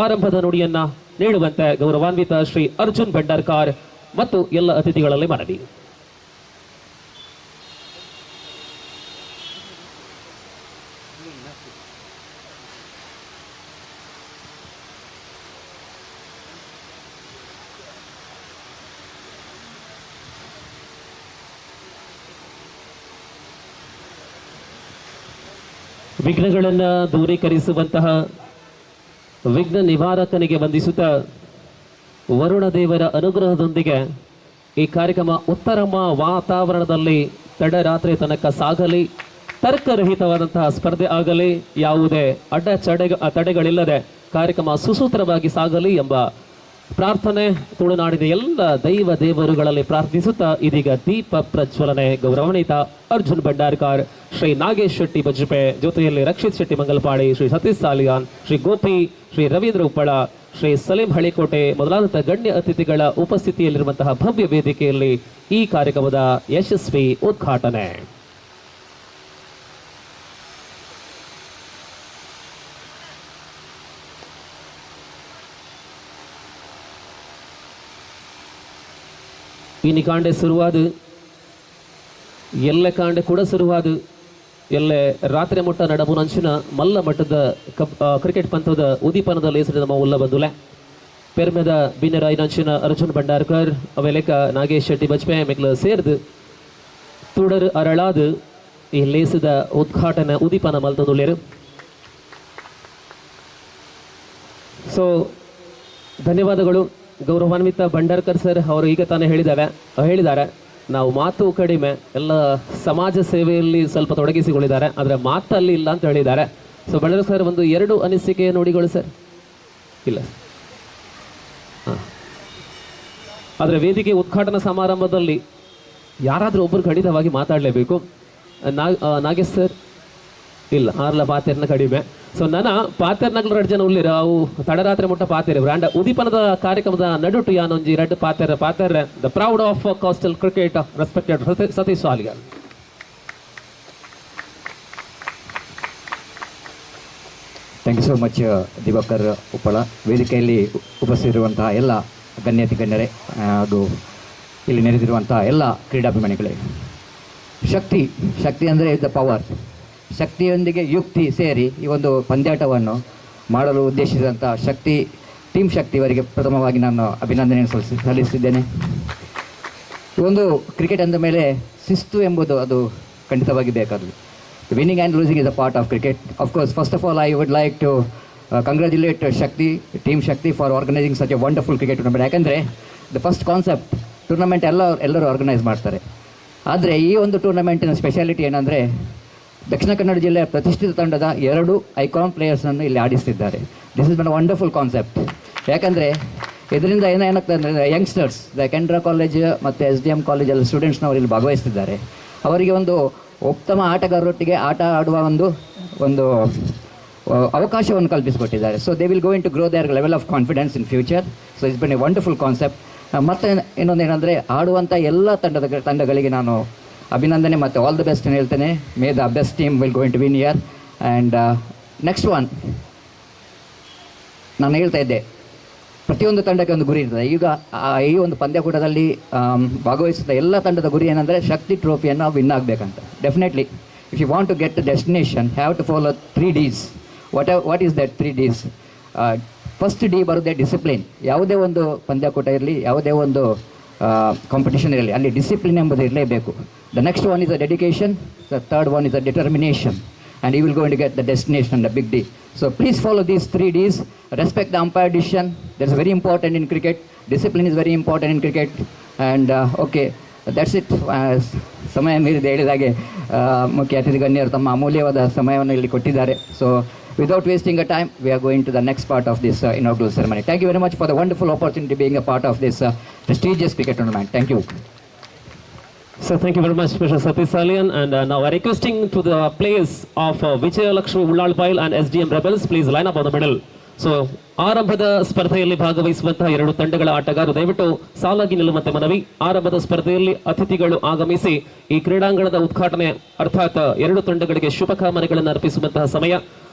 ಆರಂಭದ ನುಡಿಯನ್ನ ನೀಡುವಂತೆ ಗೌರವಾನ್ವಿತ ಶ್ರೀ ಅರ್ಜುನ್ ಭಂಡಾರ್ಕರ್ ಮತ್ತು ಎಲ್ಲ ಅತಿಥಿಗಳಲ್ಲಿ ಮನವಿ. ವಿಘ್ನಗಳನ್ನು ದೂರೀಕರಿಸುವಂತಹ ವಿಘ್ನ ನಿವಾರಕನಿಗೆ ವಂದಿಸುತ್ತಾ ವರುಣ ದೇವರ ಅನುಗ್ರಹದೊಂದಿಗೆ ಈ ಕಾರ್ಯಕ್ರಮ ಉತ್ತಮ ವಾತಾವರಣದಲ್ಲಿ ತಡರಾತ್ರಿ ತನಕ ಸಾಗಲಿ, ತರ್ಕರಹಿತವಾದಂತಹ ಸ್ಪರ್ಧೆ ಆಗಲಿ, ಯಾವುದೇ ತಡೆಗಳಿಲ್ಲದೆ ಕಾರ್ಯಕ್ರಮ ಸುಸೂತ್ರವಾಗಿ ಸಾಗಲಿ ಎಂಬ ಪ್ರಾರ್ಥನೆ ತುಳುನಾಡಿನ ಎಲ್ಲ ದೈವ ದೇವರುಗಳಲ್ಲಿ ಪ್ರಾರ್ಥಿಸುತ್ತಾ ಇದೀಗ ದೀಪ ಪ್ರಜ್ವಲನೆ ಗೌರವಾನ್ವಿತ ಅರ್ಜುನ್ ಭಂಡಾರ್ಕರ್, ಶ್ರೀ ನಾಗೇಶ್ ಶೆಟ್ಟಿ ಬಜ್ಪೆ, ಜೊತೆಯಲ್ಲಿ ರಕ್ಷಿತ್ ಶೆಟ್ಟಿ ಮಂಗಲ್ಪಾಡಿ, ಶ್ರೀ ಸತೀಶ್ ಸಾಲಿಯಾನ್, ಶ್ರೀ ಗೋಪಿ, ಶ್ರೀ ರವೀಂದ್ರ ಉಪ್ಪಳ, ಶ್ರೀ ಸಲೀಂ ಹಳಿಕೋಟೆ ಮೊದಲಾದಂತಹ ಗಣ್ಯ ಅತಿಥಿಗಳ ಉಪಸ್ಥಿತಿಯಲ್ಲಿರುವಂತಹ ಭವ್ಯ ವೇದಿಕೆಯಲ್ಲಿ ಈ ಕಾರ್ಯಕ್ರಮದ ಯಶಸ್ವಿ ಉದ್ಘಾಟನೆ. ಇನಿ ಕಾಂಡೆ ಶುರುವಾದು, ಎಲ್ಲೆ ಕಾಂಡೆ ಕೂಡ ಶುರುವಾದು, ಎಲ್ಲೆ ರಾತ್ರಿ ಮುಟ್ಟ ನಡಮುನಂಚಿನ ಮಲ್ಲ ಮಟ್ಟದ ಕ್ರಿಕೆಟ್ ಪಂಥದ ಉದೀಪನದಲ್ಲಿ ಹೆಸರು ನಮ್ಮ ಉಲ್ಲ ಬಂದುಲೆ ಪೆರ್ಮೆದ ಬಿನರಾಯಿನಂಚಿನ ಅರ್ಜುನ್ ಭಂಡಾರ್ಕರ್ ಅವೆಲೆಕ ನಾಗೇಶ್ ಶೆಟ್ಟಿ ಬಜ್ಪೆ ಮೆಕ್ಲ ಸೇರ್ದು ತುಡರು ಅರಳಾದು ಈ ಲೇಸದ ಉದ್ಘಾಟನೆ ಉದೀಪನ ಮಲ್ತಂದುಳ್ಳೇರು. ಸೊ ಧನ್ಯವಾದಗಳು ಗೌರವಾನ್ವಿತ ಭಂಡಾರ್ಕರ್ ಸರ್. ಅವರು ಈಗ ತಾನೇ ಹೇಳಿದ್ದಾರೆ ನಾವು ಮಾತು ಕಡಿಮೆ, ಎಲ್ಲ ಸಮಾಜ ಸೇವೆಯಲ್ಲಿ ಸ್ವಲ್ಪ ತೊಡಗಿಸಿಕೊಂಡಿದ್ದಾರೆ, ಆದರೆ ಮಾತಲ್ಲಿ ಇಲ್ಲ ಅಂತ ಹೇಳಿದ್ದಾರೆ. ಸೊ ಭಂಡಾರ್ಕರ್ ಸರ್ ಒಂದು 2 ಅನಿಸಿಕೆ ನೋಡಿಗಳು ಸರ್. ಇಲ್ಲ ಹಾಂ, ಆದರೆ ವೇದಿಕೆ ಉದ್ಘಾಟನಾ ಸಮಾರಂಭದಲ್ಲಿ ಯಾರಾದರೂ ಒಬ್ಬರು ಖಂಡಿತವಾಗಿ ಮಾತಾಡಲೇಬೇಕು. ನಾಗೇಶ್ ಸರ್ ಇಲ್ಲ ಆರ್ಲ ಪಾತೆರ್ನ ಕಡಿಮೆ. ಸೊ ನನ್ನ ಪಾತೆರ್ನಗಳು 2 ಜನ ಉಳ್ಳಿರ ಅವು ತಡರಾತ್ರಿ ಮುಟ್ಟ ಪಾತೆರೆ ಬ್ರಾಂಡ ಉದೀಪನದ ಕಾರ್ಯಕ್ರಮದ ನಡುಟು ಯಾನೊಂಜಿ 2 ಪಾತೆರೆ the proud of coastal cricket respected Satish Saliyan. Thank you so much Diwakar Uppala. ವೇದಿಕೆಯಲ್ಲಿ ಉಪಸ್ಥಿತಿರುವಂತಹ ಎಲ್ಲ ಗಣ್ಯರೇ ಹಾಗೂ ಇಲ್ಲಿ ನೆರೆದಿರುವಂತಹ ಎಲ್ಲ ಕ್ರೀಡಾಭಿಮಾನಿಗಳೇ, ಶಕ್ತಿ ಅಂದರೆ ದ ಪವರ್. ಶಕ್ತಿಯೊಂದಿಗೆ ಯುಕ್ತಿ ಸೇರಿ ಈ ಒಂದು ಪಂದ್ಯಾಟವನ್ನು ಮಾಡಲು ಉದ್ದೇಶಿಸಿದಂಥ ಟೀಮ್ ಶಕ್ತಿಯವರಿಗೆ ಪ್ರಥಮವಾಗಿ ನಾನು ಅಭಿನಂದನೆಯನ್ನು ಸಲ್ಲಿಸಿದ್ದೇನೆ. ಈ ಒಂದು ಕ್ರಿಕೆಟ್ ಅಂದ ಮೇಲೆ ಶಿಸ್ತು ಎಂಬುದು ಅದು ಖಂಡಿತವಾಗಿ ಬೇಕಾದದ್ದು. Winning and losing is a part of cricket. Of course first of all I would like to congratulate team Shakti for organising such a wonderful cricket tournament. ಯಾಕಂದರೆ ದ ಫಸ್ಟ್ ಕಾನ್ಸೆಪ್ಟ್ ಟೂರ್ನಮೆಂಟ್ ಎಲ್ಲರೂ ಆರ್ಗನೈಸ್ ಮಾಡ್ತಾರೆ. ಆದರೆ ಈ ಒಂದು ಟೂರ್ನಮೆಂಟಿನ ಸ್ಪೆಷಾಲಿಟಿ ಏನಂದರೆ ದಕ್ಷಿಣ ಕನ್ನಡ ಜಿಲ್ಲೆಯ ಪ್ರತಿಷ್ಠಿತ ತಂಡದ 2 ಐಕಾನ್ ಪ್ಲೇಯರ್ಸನ್ನು ಇಲ್ಲಿ ಆಡಿಸ್ತಿದ್ದಾರೆ. This is one wonderful concept. ಯಾಕಂದರೆ ಇದರಿಂದ ಏನಾಗ್ತದೆ ಅಂದರೆ ಯಂಗ್ಸ್ಟರ್ಸ್ ಕೆನರಾ ಕಾಲೇಜ್ ಮತ್ತು SDM ಕಾಲೇಜಲ್ಲಿ ಸ್ಟೂಡೆಂಟ್ಸ್ನವರು ಇಲ್ಲಿ ಭಾಗವಹಿಸ್ತಿದ್ದಾರೆ. ಅವರಿಗೆ ಒಂದು ಉತ್ತಮ ಆಟಗಾರರೊಟ್ಟಿಗೆ ಆಟ ಆಡುವ ಒಂದು ಅವಕಾಶವನ್ನು ಕಲ್ಪಿಸಿಕೊಟ್ಟಿದ್ದಾರೆ. So they will go in to grow their level of confidence in future. So it's been a wonderful concept. ಮತ್ತು ಇನ್ನೊಂದೇನೆಂದರೆ ಆಡುವಂಥ ಎಲ್ಲ ತಂಡಗಳಿಗೆ ನಾನು ಅಭಿನಂದನೆ ಮತ್ತು ಆಲ್ ದ ಬೆಸ್ಟ್ ಹೇಳ್ತೇನೆ. May the best team will go in to win year. And next one ನಾನು ಹೇಳ್ತಾ ಇದ್ದೆ, ಪ್ರತಿಯೊಂದು ತಂಡಕ್ಕೆ ಒಂದು ಗುರಿ ಇರ್ತದೆ. ಈಗ ಈ ಒಂದು ಪಂದ್ಯಕೂಟದಲ್ಲಿ ಭಾಗವಹಿಸಿದ ಎಲ್ಲ ತಂಡದ ಗುರಿ ಏನಂದರೆ ಶಕ್ತಿ ಟ್ರೋಫಿಯನ್ನು ವಿನ್ ಆಗಬೇಕಂತ. Definitely if you want to get destination have to follow 3 Ds. What is that 3 Ds? First D ಬರೋದೇ ಡಿಸಿಪ್ಲಿನ್. ಯಾವುದೇ ಒಂದು ಪಂದ್ಯಕೂಟ ಇರಲಿ, ಯಾವುದೇ ಒಂದು ಕಾಂಪಿಟೇಷನ್ ಇರಲಿ, ಅಲ್ಲಿ ಡಿಸಿಪ್ಲಿನ್ ಎಂಬುದು ಇರಲೇಬೇಕು. The next one is a dedication, the third one is a determination, and you will going to get the destination, the big D. So please follow these 3 Ds. Respect the umpire decision, that is very important in cricket. Discipline is very important in cricket. And okay, that's it. ಸಮಯ ಮೀರಿದ ಹೇಳಿದಾಗೆ ಮುಖ್ಯ ಅತಿಥಿ ಗಣ್ಯರು ತಮ್ಮ ಅಮೂಲ್ಯವಾದ ಸಮಯವನ್ನು ಇಲ್ಲಿ ಕೊಟ್ಟಿದ್ದಾರೆ. So without wasting a time, we are going to the next part of this inaugural ceremony. Thank you very much for the wonderful opportunity being a part of this prestigious cricket tournament. Thank you. So thank you very much, Mr. Satish Salian. And now we're requesting to the players of Vijay Lakshmi Ullalpail and SDM Rebels, please line up on the middle. So ಆರಂಭದ ಸ್ಪರ್ಧೆಯಲ್ಲಿ ಭಾಗವಹಿಸುವಂತಹ 2 ತಂಡಗಳ ಆಟಗಾರರು ದಯವಿಟ್ಟು ಸಾಲಾಗಿ ನಿಲ್ಲುವಂತೆ ಮನವಿ. ಆರಂಭದ ಸ್ಪರ್ಧೆಯಲ್ಲಿ ಅತಿಥಿಗಳು ಆಗಮಿಸಿ ಈ ಕ್ರೀಡಾಂಗಣದ ಉದ್ಘಾಟನೆ ಅರ್ಥಾತ್ 2 ತಂಡಗಳಿಗೆ ಶುಭಕಾಮನೆಗಳನ್ನು ಅರ್ಪಿಸುವಂತಹ ಸಮಯ.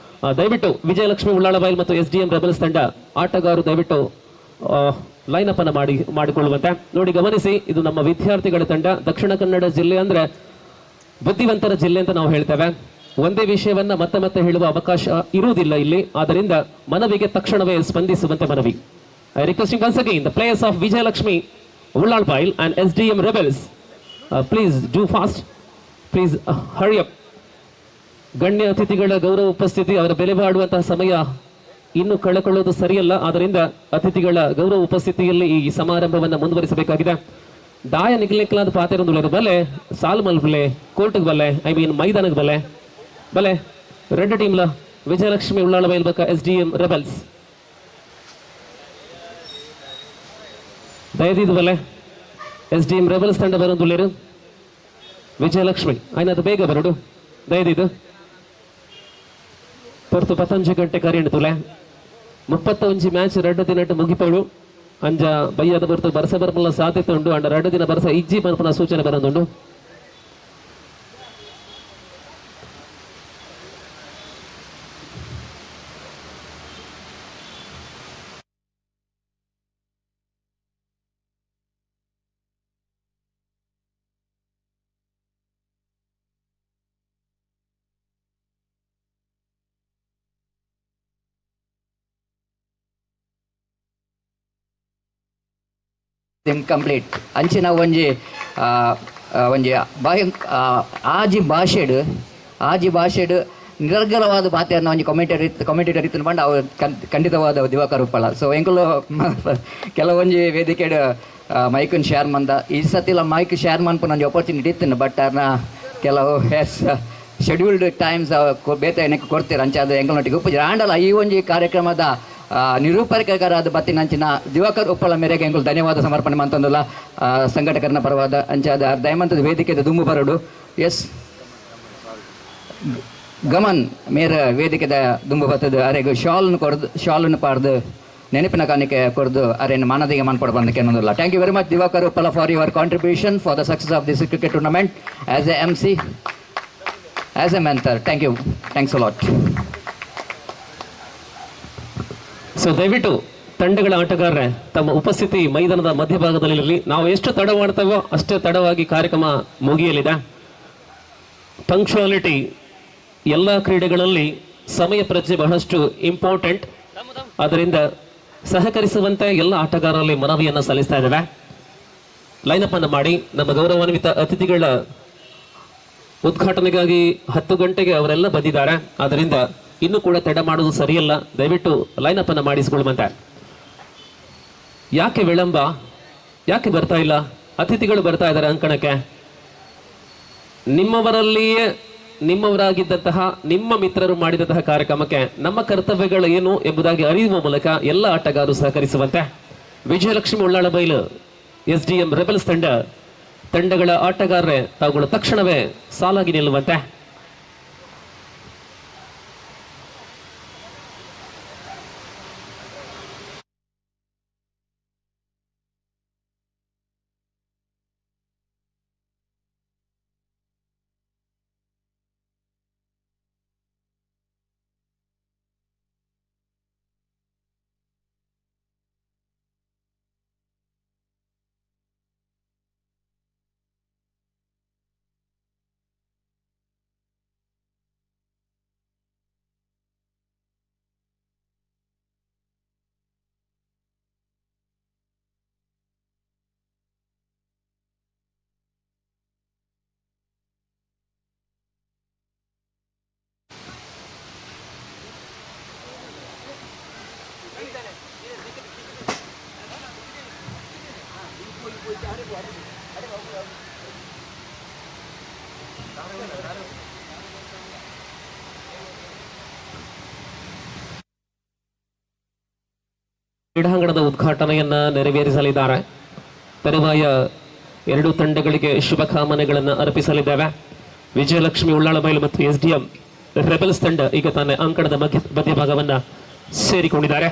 ದಯವಿಟ್ಟು ವಿಜಯಲಕ್ಷ್ಮಿ ಉಳ್ಳಾಳಬೈಲ್ ಮತ್ತು SDM ರೆಬಲ್ಸ್ ತಂಡ ಆಟಗಾರರು ದಯವಿಟ್ಟು ಲೈನ್ ಅಪ್ ಅನ್ನು ಮಾಡಿಕೊಳ್ಳುವಂತೆ ನೋಡಿ. ಗಮನಿಸಿ, ಇದು ನಮ್ಮ ವಿದ್ಯಾರ್ಥಿಗಳ ತಂಡ. ದಕ್ಷಿಣ ಕನ್ನಡ ಜಿಲ್ಲೆ ಅಂದ್ರೆ ಬುದ್ಧಿವಂತರ ಜಿಲ್ಲೆ ಅಂತ ನಾವು ಹೇಳ್ತೇವೆ. ಒಂದೇ ವಿಷಯವನ್ನ ಮತ್ತೆ ಹೇಳುವ ಅವಕಾಶ ಇರುವುದಿಲ್ಲ ಇಲ್ಲಿ. ಆದ್ದರಿಂದ ಮನವಿಗೆ ತಕ್ಷಣವೇ ಸ್ಪಂದಿಸುವಂತೆ ಮನವಿ. I requesting once again the players of Vijayalakshmi Ullalbail and SDM rebels, please do fast, please hurry up. ಗಣ್ಯ ಅತಿಥಿಗಳ ಗೌರವ ಉಪಸ್ಥಿತಿ, ಅವರ ಬೆಲೆ ಬಾಳುವಂತಹ ಸಮಯ ಇನ್ನು ಕಳೆಕೊಳ್ಳೋದು ಸರಿಯಲ್ಲ. ಆದ್ದರಿಂದ ಅತಿಥಿಗಳ ಗೌರವ ಉಪಸ್ಥಿತಿಯಲ್ಲಿ ಈ ಸಮಾರಂಭವನ್ನು ಮುಂದುವರಿಸಬೇಕಾಗಿದೆ. ದಾಯ ನಿಗಲಿಕ್ಕಲಾದ ಪಾತೆರೊಂದು ಬಲೆ ಸಾಲ್ಮಲ್ ಬಲೆ ಕೋರ್ಟ್ಗೆ ಬಲೆ ಮೈದಾನಕ್ಕೆ ಬಲೆ ರೆಡ್ ಟೀಮ್ಲ ವಿಜಯಲಕ್ಷ್ಮಿ ಉಳ್ಳಾಳ ಬೈಲ್ಬೇಕ SDM ರೆಬಲ್ಸ್ ದಯದಿದು ಬಲೆ SDM ರೆಬಲ್ಸ್ ತಂಡ ಬರೋದು ವಿಜಯಲಕ್ಷ್ಮಿ ಆಯ್ನದು ಬೇಗ ಬರೋಡು ದಯದಿದು ಪೊರ್ತು 15 ಗಂಟೆ ಕರೆಂಟ್ ತುಲೆ 31 ಮ್ಯಾಚ್ 2 ದಿನ ಮುಗಿಪೋಳು ಅಂಜ ಬಯ್ಯದ ಹೊರತು ಬರಸ ಬರ್ಪಲ ಸಾಧ್ಯತೆ ಉಂಟು. ಅಂಡ 2 ದಿನ ಬರಸ ಇಜ್ಜಿ ಮಲ್ಪನ ಸೂಚನೆ ಬರೋದುಂಟು. ಕಂಪ್ಲೀಟ್ ಅಂಚಿನ ಒಂಜಿ ಆಜಿ ಭಾಷೆಡ್ ನಿರರ್ಗಲವಾದ ಬಾತೆಯನ್ನು ಒಂಜಿ ಕಮೆಂಟೇಟರ್ ಇತ್ತು ಬಂದು ಅವ್ರು ಖಂಡಿತವಾದ ದಿವಾಕರ್ ಉಪ್ಪಳ. ಸೊ ಎಂಕುಲು ಕೆಲವೊಂಜಿ ವೇದಿಕೆಡ್ ಮೈಕನ್ ಶೇರ್ ಮಂದ ಈ ಸತಿಲ ಮೈಕ್ ಶೇರ್ ಮನ್ಪು ಒಂಜಿ ಆಪರ್ಚುನಿಟಿ ಇತ್ತು. ಬಟ್ ಅದನ್ನ ಕೆಲವು ಶೆಡ್ಯೂಲ್ಡ್ ಟೈಮ್ಸ್ ಬೇತೆ ನೆಕ್ ಕೊಡ್ತೀರ ಅಂಚೆ ಅದು ಎಂಕಲ್ನೊಟ್ಟಿಗೆ ಉಪ್ಪು ಆಂಡಲ ಈ ಒಂಜಿ ಕಾರ್ಯಕ್ರಮದ ನಿರೂಪಕರಾದ ಬತ್ತಿನಂಚಿನ ದಿವಾಕರ್ ಉಪ್ಪಳ ಮೇರೆಗೆ ಎಂಕುಲು ಧನ್ಯವಾದ ಸಮರ್ಪಣೆ ಮಂತಂದುಲ್ಲ ಸಂಘಟಕರನ ಪರವಾದ ಅಂಚಾದ ದಯಮಂತದ ವೇದಿಕೆದ ದುಂಬು ಬರಡು ಎಸ್ ಗಮನ್ ಮೇರ ವೇದಿಕೆದ ದುಂಬು ಬತ್ತದು ಅರೆಗೂ ಶಾಲ್ನ ಪಾಡ್ದು ನೆನಪಿನ ಕಾಣಿಕೆ ಕೊರ್ದು ಅರೇನು ಮಾನದಿಗೆ ಮನ್ಪಡ ಬಂದಕ್ಕೆ ಅನ್ನೋದಿಲ್ಲ. Thank you very much Diwakar Uppala for your contribution for the success of this cricket tournament as a MC, as a mentor. Thank you, thanks a lot. So ದಯವಿಟ್ಟು ತಂಡಗಳ ಆಟಗಾರರೇ ತಮ್ಮ ಉಪಸ್ಥಿತಿ ಮೈದಾನದ ಮಧ್ಯಭಾಗದಲ್ಲಿ ನಾವು ಎಷ್ಟು ತಡ ಮಾಡ್ತೇವೋ ಅಷ್ಟೇ ತಡವಾಗಿ ಕಾರ್ಯಕ್ರಮ ಮುಗಿಯಲಿದೆ. ಪಂಕ್ಚುಯಾಲಿಟಿ ಎಲ್ಲ ಕ್ರೀಡೆಗಳಲ್ಲಿ ಸಮಯ ಪ್ರಜ್ಞೆ ಬಹಳಷ್ಟು ಇಂಪಾರ್ಟೆಂಟ್. ಆದ್ದರಿಂದ ಸಹಕರಿಸುವಂತೆ ಎಲ್ಲ ಆಟಗಾರರಲ್ಲಿ ಮನವಿಯನ್ನು ಸಲ್ಲಿಸ್ತಾ ಇದ್ದೇವೆ. ಲೈನಪ್ ಅನ್ನು ಮಾಡಿ ನಮ್ಮ ಗೌರವಾನ್ವಿತ ಅತಿಥಿಗಳ ಉದ್ಘಾಟನೆಗಾಗಿ 10 ಗಂಟೆಗೆ ಅವರೆಲ್ಲ ಬಂದಿದ್ದಾರೆ. ಆದ್ದರಿಂದ ಇನ್ನೂ ಕೂಡ ತಡ ಮಾಡೋದು ಸರಿಯಲ್ಲ. ದಯವಿಟ್ಟು ಲೈನಪ್ ಅನ್ನು ಮಾಡಿಸಿಕೊಳ್ಳುವಂತೆ. ಯಾಕೆ ವಿಳಂಬ, ಯಾಕೆ ಬರ್ತಾ ಇಲ್ಲ? ಅತಿಥಿಗಳು ಬರ್ತಾ ಇದ್ದಾರೆ ಅಂಕಣಕ್ಕೆ. ನಿಮ್ಮವರಲ್ಲಿಯೇ ನಿಮ್ಮವರಾಗಿದ್ದಂತಹ ನಿಮ್ಮ ಮಿತ್ರರು ಮಾಡಿದಂತಹ ಕಾರ್ಯಕ್ರಮಕ್ಕೆ ನಮ್ಮ ಕರ್ತವ್ಯಗಳು ಏನು ಎಂಬುದಾಗಿ ಅರಿಯುವ ಮೂಲಕ ಎಲ್ಲ ಆಟಗಾರರು ಸಹಕರಿಸುವಂತೆ. ವಿಜಯಲಕ್ಷ್ಮಿ ಉಳ್ಳಾಳ ಬೈಲು SDM ರೆಬಲ್ಸ್ ತಂಡಗಳ ಆಟಗಾರರೇ ತಾವುಗಳು ತಕ್ಷಣವೇ ಸಾಲಾಗಿ ನಿಲ್ಲುವಂತೆ. ಕ್ರೀಡಾಂಗಣದ ಉದ್ಘಾಟನೆಯನ್ನ ನೆರವೇರಿಸಲಿದ್ದಾರೆ. ತರುವಾಯ ಎರಡೂ ತಂಡಗಳಿಗೆ ಶುಭಕಾಮನೆಗಳನ್ನು ಅರ್ಪಿಸಲಿದ್ದೇವೆ. ವಿಜಯಲಕ್ಷ್ಮಿ ಉಳ್ಳಾಳಬೈಲು ಮತ್ತು SDM ರೆಬಲ್ಸ್ ತಂಡ ಈಗ ತಾನೇ ಅಂಕಣದ ಮಧ್ಯಭಾಗವನ್ನ ಸೇರಿಕೊಂಡಿದ್ದಾರೆ.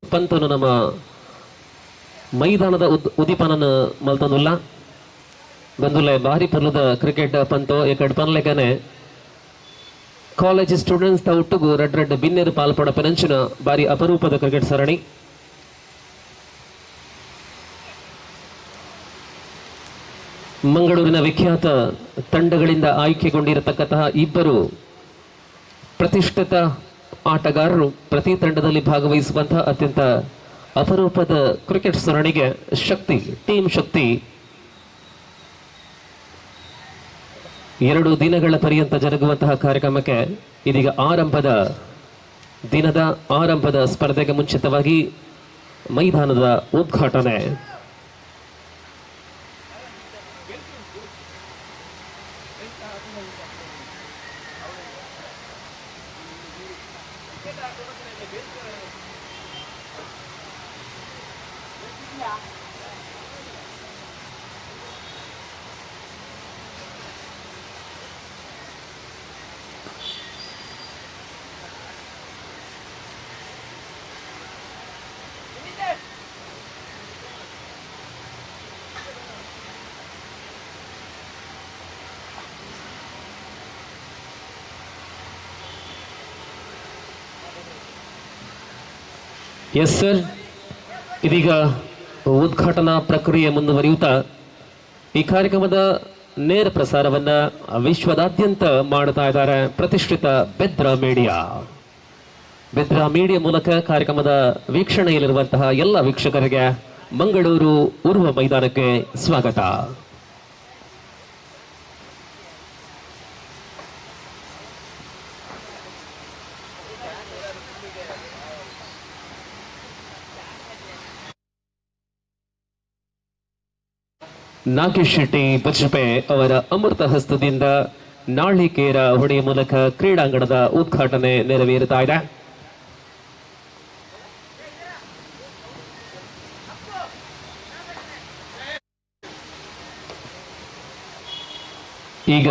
ಪಂತನು ನಮ್ಮ ಮೈದಾನದ ಉದೀಪನನ್ನು ಮಲ್ತಂದುಲ್ಲ ಬಂದುಲೆ ಬಾರಿ ಪರ್ಲದ ಕ್ರಿಕೆಟ್ ಪಂತೋ ಎಕಡ್ ಪನ್ಲೆಗನೆ ಕಾಲೇಜ್ ಸ್ಟೂಡೆಂಟ್ಸ್ ತ ಒಟ್ಟುಗು ರೆಡ್ ಬಿನ್ನೆರು ಪಾಲ್ಪಡ ಪೆನಂಚಿನ ಬಾರಿ ಅಪರೂಪದ ಕ್ರಿಕೆಟ್ ಸರಣಿ. ಮಂಗಳೂರಿನ ವಿಖ್ಯಾತ ತಂಡಗಳಿಂದ ಆಯ್ಕೆಗೊಂಡಿರತಕ್ಕಂತಹ ಇಬ್ಬರು ಪ್ರತಿಷ್ಠಿತ ಆಟಗಾರರು ಪ್ರತಿ ತಂಡದಲ್ಲಿ ಭಾಗವಹಿಸುವಂತಹ ಅತ್ಯಂತ ಅಪರೂಪದ ಕ್ರಿಕೆಟ್ ಸರಣಿಗೆ ಶಕ್ತಿ ಟೀಮ್ ಶಕ್ತಿ 2 ದಿನಗಳ ಪರ್ಯಂತ ಜರುಗುವಂತಹ ಕಾರ್ಯಕ್ರಮಕ್ಕೆ ಇದೀಗ ಆರಂಭದ ಸ್ಪರ್ಧೆಗೆ ಮುಂಚಿತವಾಗಿ ಮೈದಾನದ ಉದ್ಘಾಟನೆ. ಎಸ್ ಸರ್, ಇದೀಗ ಉದ್ಘಾಟನಾ ಪ್ರಕ್ರಿಯೆ ಮುಂದುವರಿಯುತ್ತಾ ಈ ಕಾರ್ಯಕ್ರಮದ ನೇರ ಪ್ರಸಾರವನ್ನ ವಿಶ್ವದಾದ್ಯಂತ ಮಾಡ್ತಾ ಇದ್ದಾರೆ ಪ್ರತಿಷ್ಠಿತ ಬೆದ್ರಾ ಮೀಡಿಯಾ ಮೂಲಕ ಕಾರ್ಯಕ್ರಮದ ವೀಕ್ಷಣೆಯಲ್ಲಿರುವಂತಹ ಎಲ್ಲ ವೀಕ್ಷಕರಿಗೆ ಮಂಗಳೂರು ಉರ್ವ ಮೈದಾನಕ್ಕೆ ಸ್ವಾಗತ. ನಾಗೇಶ್ ಶೆಟ್ಟಿ ಬಜ್ಪೆ ಅವರ ಅಮೃತ ಹಸ್ತದಿಂದ ನಾಳಿಕೇರ ಹೊಡೆಯ ಮೂಲಕ ಕ್ರೀಡಾಂಗಣದ ಉದ್ಘಾಟನೆ ನೆರವೇರುತ್ತಾ ಇದೆ. ಈಗ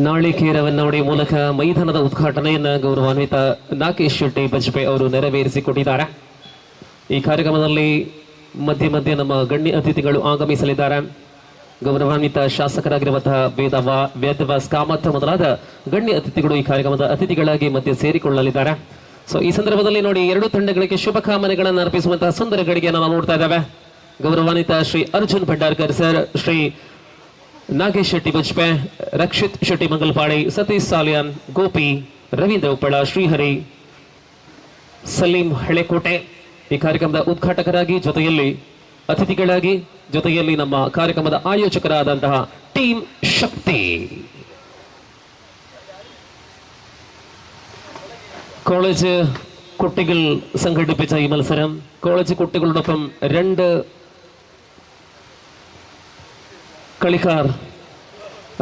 ನಾಳಿಕೇರವನ್ನು ಹೊಡೆಯುವ ಮೂಲಕ ಮೈದಾನದ ಉದ್ಘಾಟನೆಯನ್ನು ಗೌರವಾನ್ವಿತ ನಾಗೇಶ್ ಶೆಟ್ಟಿ ಬಜ್ಪೆ ಅವರು ನೆರವೇರಿಸಿಕೊಟ್ಟಿದ್ದಾರೆ. ಈ ಕಾರ್ಯಕ್ರಮದಲ್ಲಿ ಮಧ್ಯೆ ನಮ್ಮ ಗಣ್ಯ ಅತಿಥಿಗಳು ಆಗಮಿಸಲಿದ್ದಾರೆ. ಗೌರವಾನ್ವಿತ ಶಾಸಕರಾಗಿರುವಂತಹ ವೇದವಾಸ್ ಕಾಮತ್ ಮೊದಲಾದ ಗಣ್ಯ ಅತಿಥಿಗಳು ಈ ಕಾರ್ಯಕ್ರಮದ ಅತಿಥಿಗಳಾಗಿ ಮಧ್ಯೆ ಸೇರಿಕೊಳ್ಳಲಿದ್ದಾರೆ. ಸೊ ಈ ಸಂದರ್ಭದಲ್ಲಿ ನೋಡಿ 2 ತಂಡಗಳಿಗೆ ಶುಭಕಾಮನೆಗಳನ್ನು ಅರ್ಪಿಸುವಂತಹ ಸುಂದರ ಗಳಿಗೆಯನ್ನು ನಾವು ನೋಡ್ತಾ ಇದ್ದೇವೆ. ಗೌರವಾನ್ವಿತ ಶ್ರೀ ಅರ್ಜುನ್ ಭಂಡಾರ್ಕರ್ ಸರ್, ಶ್ರೀ ನಾಗೇಶ್ ಶೆಟ್ಟಿ ಬಜ್ಪೆ, ರಕ್ಷಿತ್ ಶೆಟ್ಟಿ ಮಂಗಲ್ಪಾಡಿ, ಸತೀಶ್ ಸಾಲಿಯಾನ್, ಗೋಪಿ, ರವೀಂದ್ರ ಉಪ್ಪಳ, ಶ್ರೀಹರಿ, ಸಲೀಂ ಹಳೆಕೋಟೆ ಈ ಕಾರ್ಯಕ್ರಮದ ಉದ್ಘಾಟಕರಾಗಿ, ಜೊತೆಯಲ್ಲಿ ಅತಿಥಿಗಳಾಗಿ, ಜೊತೆಯಲ್ಲಿ ನಮ್ಮ ಕಾರ್ಯಕ್ರಮದ ಆಯೋಜಕರಾದಂತಹ ಟೀಮ್ ಶಕ್ತಿ. കോളേജ് കുട്ടികൾ സംഘടിപ്പിച്ച ഈ മത്സരം കോളേജ് കുട്ടികളോടൊപ്പം 2 കളിക്കാർ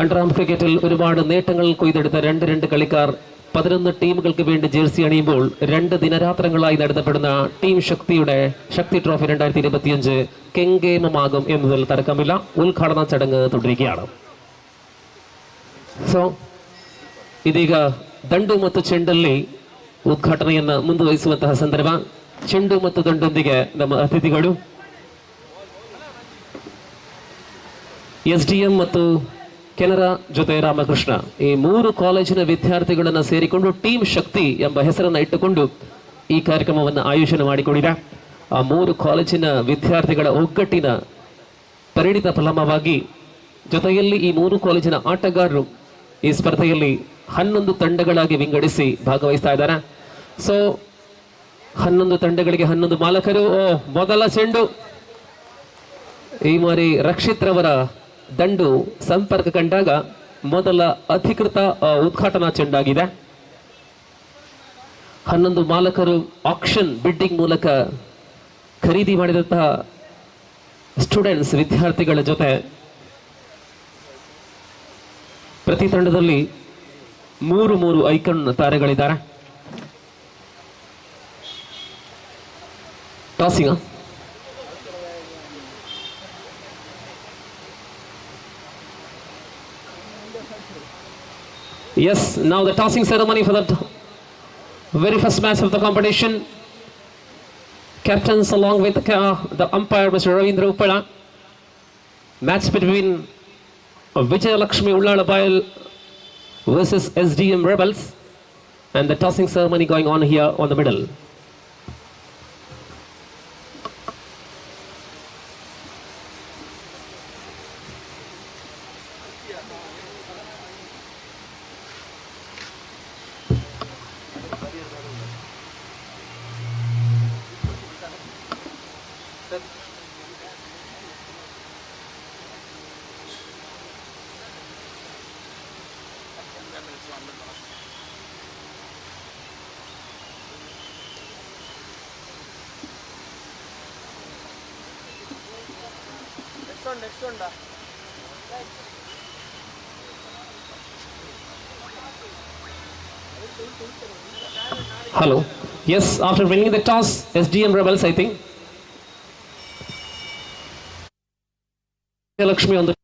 അണ്ടർആം ക്രിക്കറ്റിൽ ഒരുപാട് നേട്ടങ്ങൾ കൊയ്തെടുത്ത 2 കളിക്കാർ 11 ടീമുകൾക്ക് വേണ്ടി ജേഴ്സി അണിയുമ്പോൾ 2 ദിനരാത്രങ്ങളായി നടത്തപ്പെടുന്ന ടീം ശക്തിയുടെ ശക്തി ട്രോഫി 2025 കെങ്കേമമാകും എന്നതിൽ തർക്കമില്ല. ഉദ്ഘാടന ചടങ്ങ് തുടരുകയാണ്. ಸೊ ಇದೀಗ ದಂಡು ಮತ್ತು ಚೆಂಡಲ್ಲಿ ಉದ್ಘಾಟನೆಯನ್ನು ಮುಂದುವರಿಸುವಂತಹ ಸಂದರ್ಭ. ಚೆಂಡು ಮತ್ತು ದಂಡೊಂದಿಗೆ ನಮ್ಮ ಅತಿಥಿಗಳು SDM ಮತ್ತು ಕೆನರಾ ಜೊತೆ ರಾಮಕೃಷ್ಣ ಈ 3 ಕಾಲೇಜಿನ ವಿದ್ಯಾರ್ಥಿಗಳನ್ನು ಸೇರಿಕೊಂಡು ಟೀಮ್ ಶಕ್ತಿ ಎಂಬ ಹೆಸರನ್ನು ಇಟ್ಟುಕೊಂಡು ಈ ಕಾರ್ಯಕ್ರಮವನ್ನು ಆಯೋಜನೆ ಮಾಡಿಕೊಂಡಿದೆ. ಆ 3 ಕಾಲೇಜಿನ ವಿದ್ಯಾರ್ಥಿಗಳ ಒಗ್ಗಟ್ಟಿನ ಪರಿಣಿತ ಫಲವಾಗಿ ಜೊತೆಯಲ್ಲಿ ಈ 3 ಕಾಲೇಜಿನ ಆಟಗಾರರು ಈ ಸ್ಪರ್ಧೆಯಲ್ಲಿ 11 ತಂಡಗಳಾಗಿ ವಿಂಗಡಿಸಿ ಭಾಗವಹಿಸ್ತಾ ಇದ್ದಾರೆ. ಸೊ 11 ತಂಡಗಳಿಗೆ 11 ಮಾಲಕರು. ಮೊದಲ ಚೆಂಡು ಈ ಮಾರಿ ರಕ್ಷಿತ್ ರವರ ದಂಡು ಸಂಪರ್ಕ ಕಂಡಾಗ ಮೊದಲ ಅಧಿಕೃತ ಉದ್ಘಾಟನಾ ಚೆಂಡಾಗಿದೆ. 11 ಮಾಲಕರು ಆಕ್ಷನ್ ಬಿಡ್ಡಿಂಗ್ ಮೂಲಕ ಖರೀದಿ ಮಾಡಿದಂತಹ ಸ್ಟೂಡೆಂಟ್ಸ್ ವಿದ್ಯಾರ್ಥಿಗಳ ಜೊತೆ ಪ್ರತಿ ತಂಡದಲ್ಲಿ 3 ಐಕನ್ ತಾರೆಗಳಿದ್ದಾರೆ. Tossing yes, now the tossing ceremony for the very first match of the competition. Captains along with the umpire Mr. Ravindra Uppala. Match between Vijay Lakshmi Ullalabayal versus SDM Rebels, and the tossing ceremony going on here on the middle. Hello. Yes, after winning the toss, SDM Rebels, I think. Vijay Lakshmi on the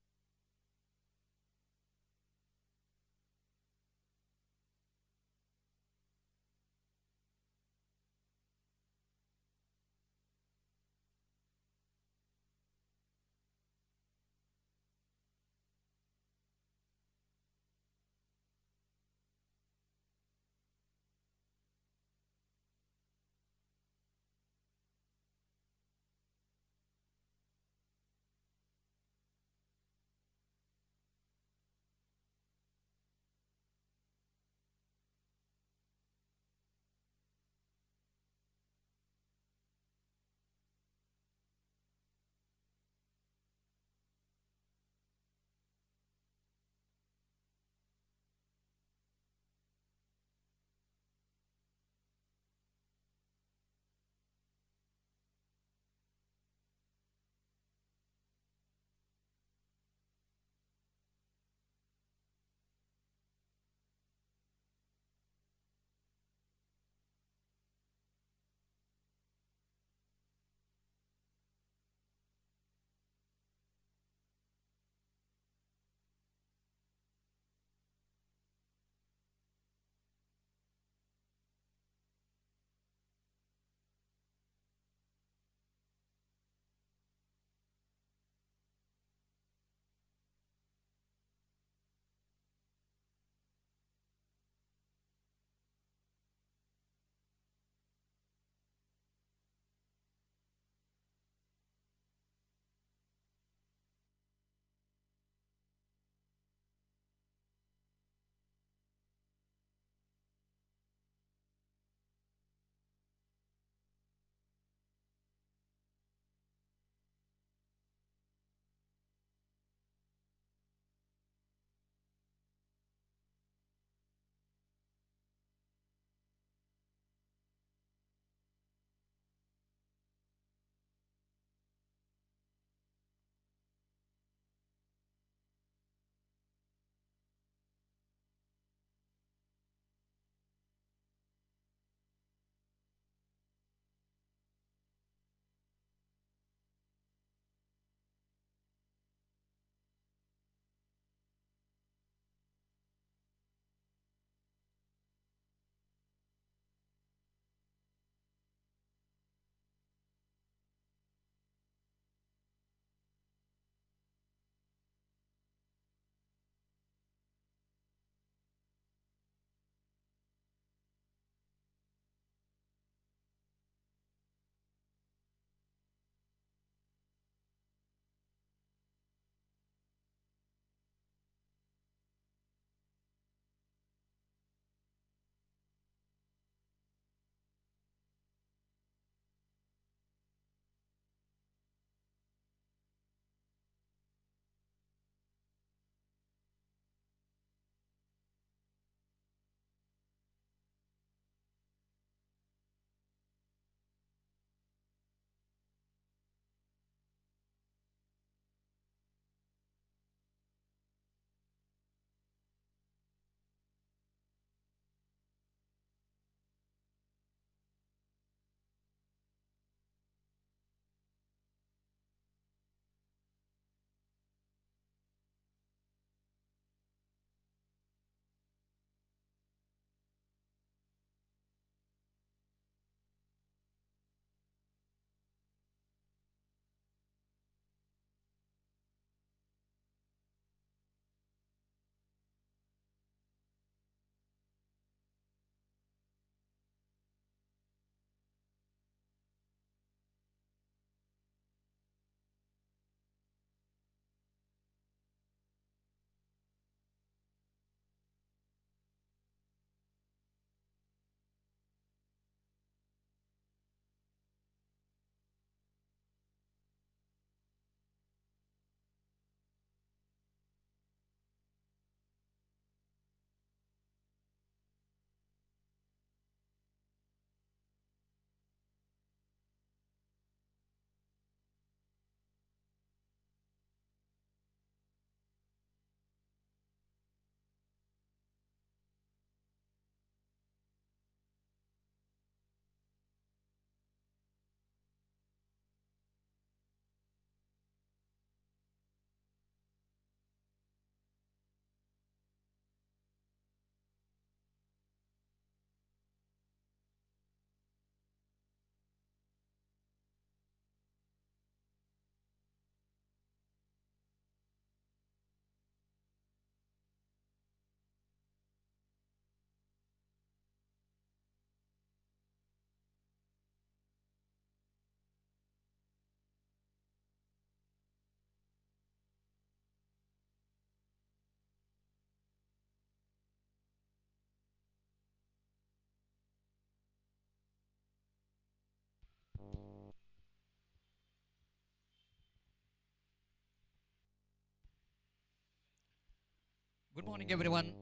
Good morning, everyone.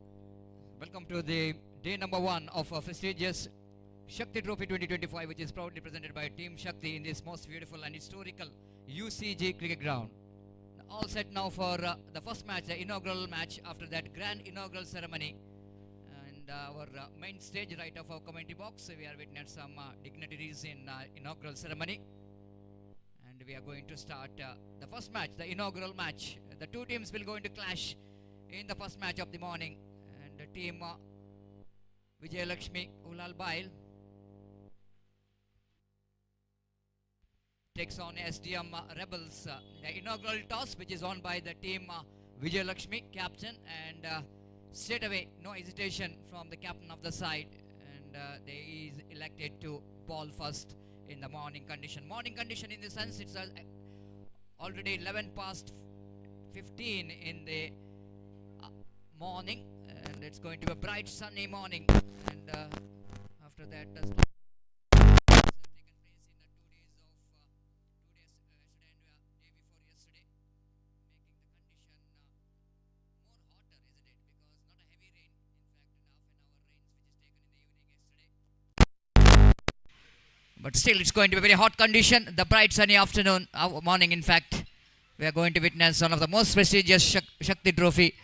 Welcome to the day number 1 of a prestigious Shakthi Trophy 2025, which is proudly presented by Team Shakthi in this most beautiful and historical UCG cricket ground. All set now for the first match, the inaugural match, after that grand inaugural ceremony. And our main stage right of our commentary box, we are witnessing some dignitaries in inaugural ceremony. And we are going to start the first match, the inaugural match. The two teams will go into clash in the first match of the morning. And the team Vijay Lakshmi Ulal Bail takes on SDM Rebels. The inaugural toss, which is won by the team Vijay Lakshmi, captain, and straight away, no hesitation from the captain of the side, and they is elected to ball first in the morning condition. Morning condition in the sense it's already 11 past 15 in the morning, and it's going to be a bright sunny morning. And after that, taken place in the 2 days of 2 days yesterday and day before yesterday, making the condition more hotter, isn't it? Because not a heavy rain, in fact, an half an hour rains which is taken in the evening yesterday. But still, it's going to be a very hot condition. The bright sunny afternoon, morning, in fact, we are going to witness one of the most prestigious Shakthi Trophy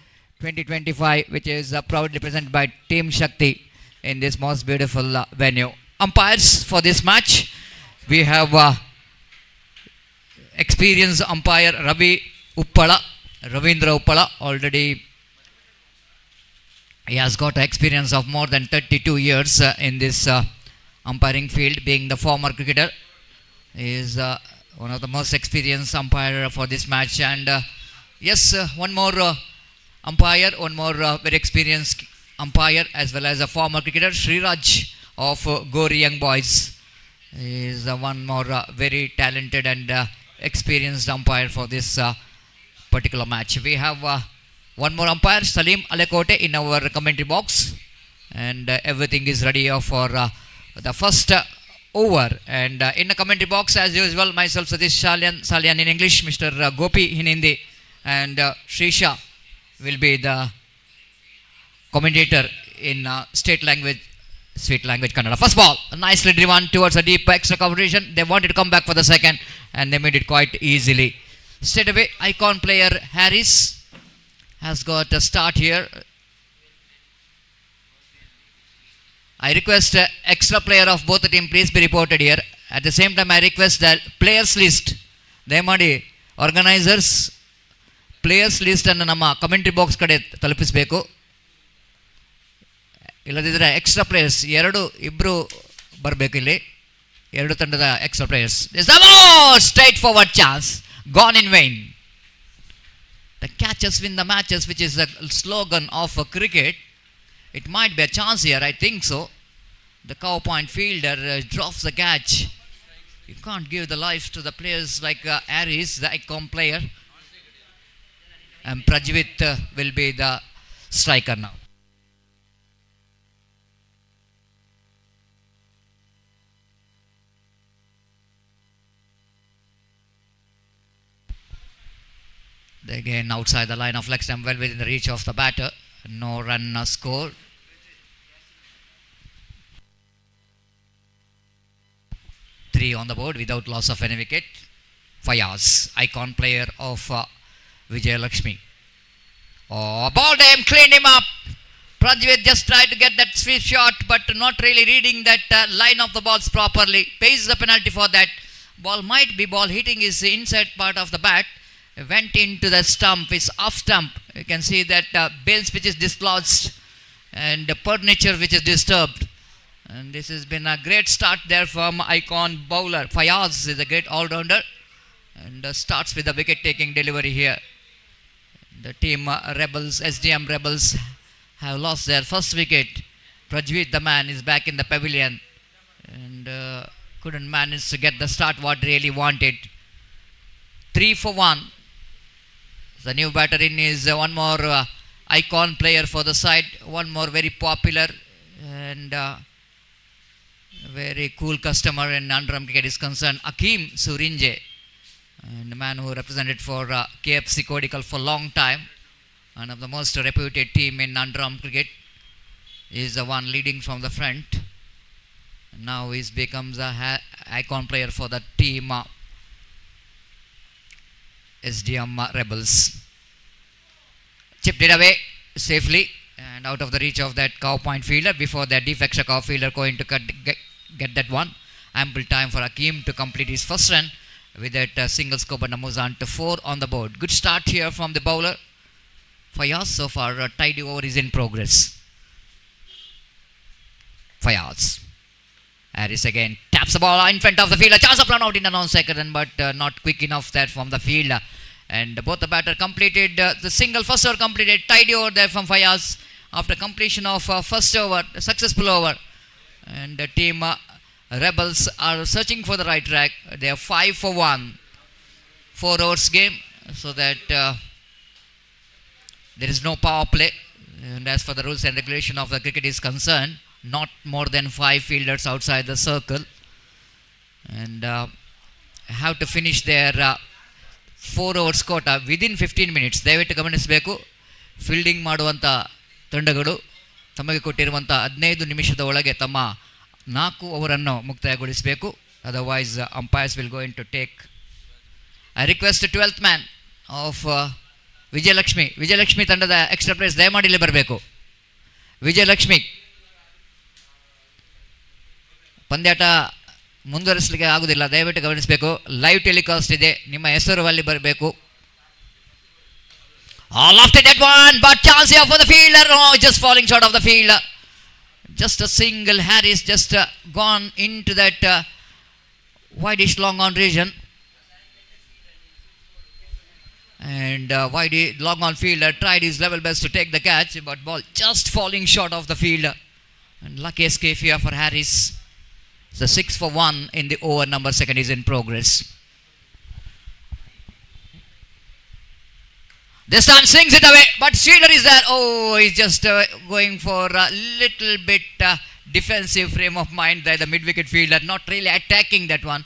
2025, which is proudly presented by Team Shakthi in this most beautiful venue. Umpires for this match, we have experienced umpire Ravindra Uppala. Already he has got experience of more than 32 years in this umpiring field, being the former cricketer. He is one of the most experienced umpire for this match. And yes, one more umpire, one more very experienced umpire, as well as a former cricketer, Sriraj of Gori Young Boys. He is one more very talented and experienced umpire for this particular match. We have one more umpire, Salim Alekote, in our commentary box, and everything is ready for the first over. And in the commentary box, as usual, myself Satish Salyan in English, Mr. Gopi in Hindi, and Shrisha will be the commentator in state language, sweet language Kannada. First ball, nicely driven towards a deep extra coverage. They wanted to come back for the second, and they made it quite easily. Straight away, icon player Harris has got a start here. I request extra player of both the team, please be reported here. At the same time, I request that players list, Demadi organizers, players list and ನಮ್ಮ commentary box ಕಡೆ ತಲುಪಿಸಬೇಕು. ಇಲ್ಲದಿದ್ದರೆ extra players ಇಬ್ಬರು ಬರಬೇಕು ಇಲ್ಲಿ, ಎರಡು ತಂಡದ extra players. Straight forward chance, gone in vain. The catches win the matches, which is the slogan of cricket. It might be a chance here, I think so. The cow point fielder drops the catch. You can't give the life to the players like Aris, the icon player. And Prajvit will be the striker now. Again outside the line of leg stump, well within the reach of the batter. No run score. Three on the board without loss of any wicket. Fayaz, icon player of Vijay Lakshmi. Oh, balled him, cleaned him up. Prajvit just tried to get that sweep shot, but not really reading that line of the balls properly. Pays the penalty for that. Ball might be ball hitting his inside part of the bat. Went into the stump, his off stump. You can see that bales which is dislodged and furniture which is disturbed. And this has been a great start there from icon bowler. Fayaz is a great all-rounder and starts with the wicket-taking delivery here. The team Rebels, SDM Rebels, have lost their first wicket. Prajvit, the man, is back in the pavilion and couldn't manage to get the start what really wanted. 3 for 1. The new batter in is one more icon player for the side, one more very popular and very cool customer in Underarm cricket is concerned, Akeem Surinje, and the man who represented for KFC Kodikal for a long time. one of the most reputed team in underarm cricket, is the one leading from the front. Now he becomes a icon player for the team SDM Rebels. Chipped it away safely and out of the reach of that cow point fielder. Before that, deep extra cow fielder going to get that one. Ample time for Hakim to complete his first run with that single scope and moves on to 4 on the board. Good start here from the bowler. Fayaz so far, a tidy over is in progress. Fayaz. Harris again taps the ball in front of the fielder. Chance of run out in the non-second run, but not quick enough there from the fielder. And both the batter completed the single first over completed. Tidy over there from Fayaz after completion of first over, successful over. And the team Rebels are searching for the right track. They are 5 for 1. 4 overs game, so that there is no power play. And as for the rules and regulation of the cricket is concerned, not more than 5 fielders outside the circle. And have to finish their 4 overs quota within 15 minutes. ದಯವಿಟ್ಟು ಗಮನಿಸಬೇಕು, fielding ಮಾಡುವಂಥ ತಂಡಗಳು ತಮಗೆ ಕೊಟ್ಟಿರುವಂಥ 15 ನಿಮಿಷದ ಒಳಗೆ ತಮ್ಮ 4 ಓವರನ್ನು ಮುಕ್ತಾಯಗೊಳಿಸಬೇಕು. Otherwise umpires will going to take. I request 12th man of Vijayalakshmi. Vijayalakshmi ತಂಡದ ಎಕ್ಸ್ಟ್ರಾ ಪ್ಲೇಯರ್ಸ್ ದಯಮಾಡಿ ಇಲ್ಲಿ ಬರಬೇಕು. ವಿಜಯಲಕ್ಷ್ಮಿ ಪಂದ್ಯಾಟ ಮುಂದುವರಿಸಲಿಕ್ಕೆ ಆಗುವುದಿಲ್ಲ, ದಯವಿಟ್ಟು ಗಮನಿಸಬೇಕು. ಲೈವ್ ಟೆಲಿಕಾಸ್ಟ್ ಇದೆ, ನಿಮ್ಮ ಹೆಸರು ಅಲ್ಲಿ ಬರಬೇಕು. All after that one, but chance here for the fielder. No, just falling short of the field. Just a single. Harris just gone into that wideish long on region. And wide long on fielder tried his level best to take the catch, but ball just falling short of the fielder. And lucky escape here for Harris. So 6 for 1 in the over number 2 is in progress. This time swings it away, but Sheeler is there. Oh, he's just going for a little bit defensive frame of mind there. The mid-wicket fielder not really attacking that one.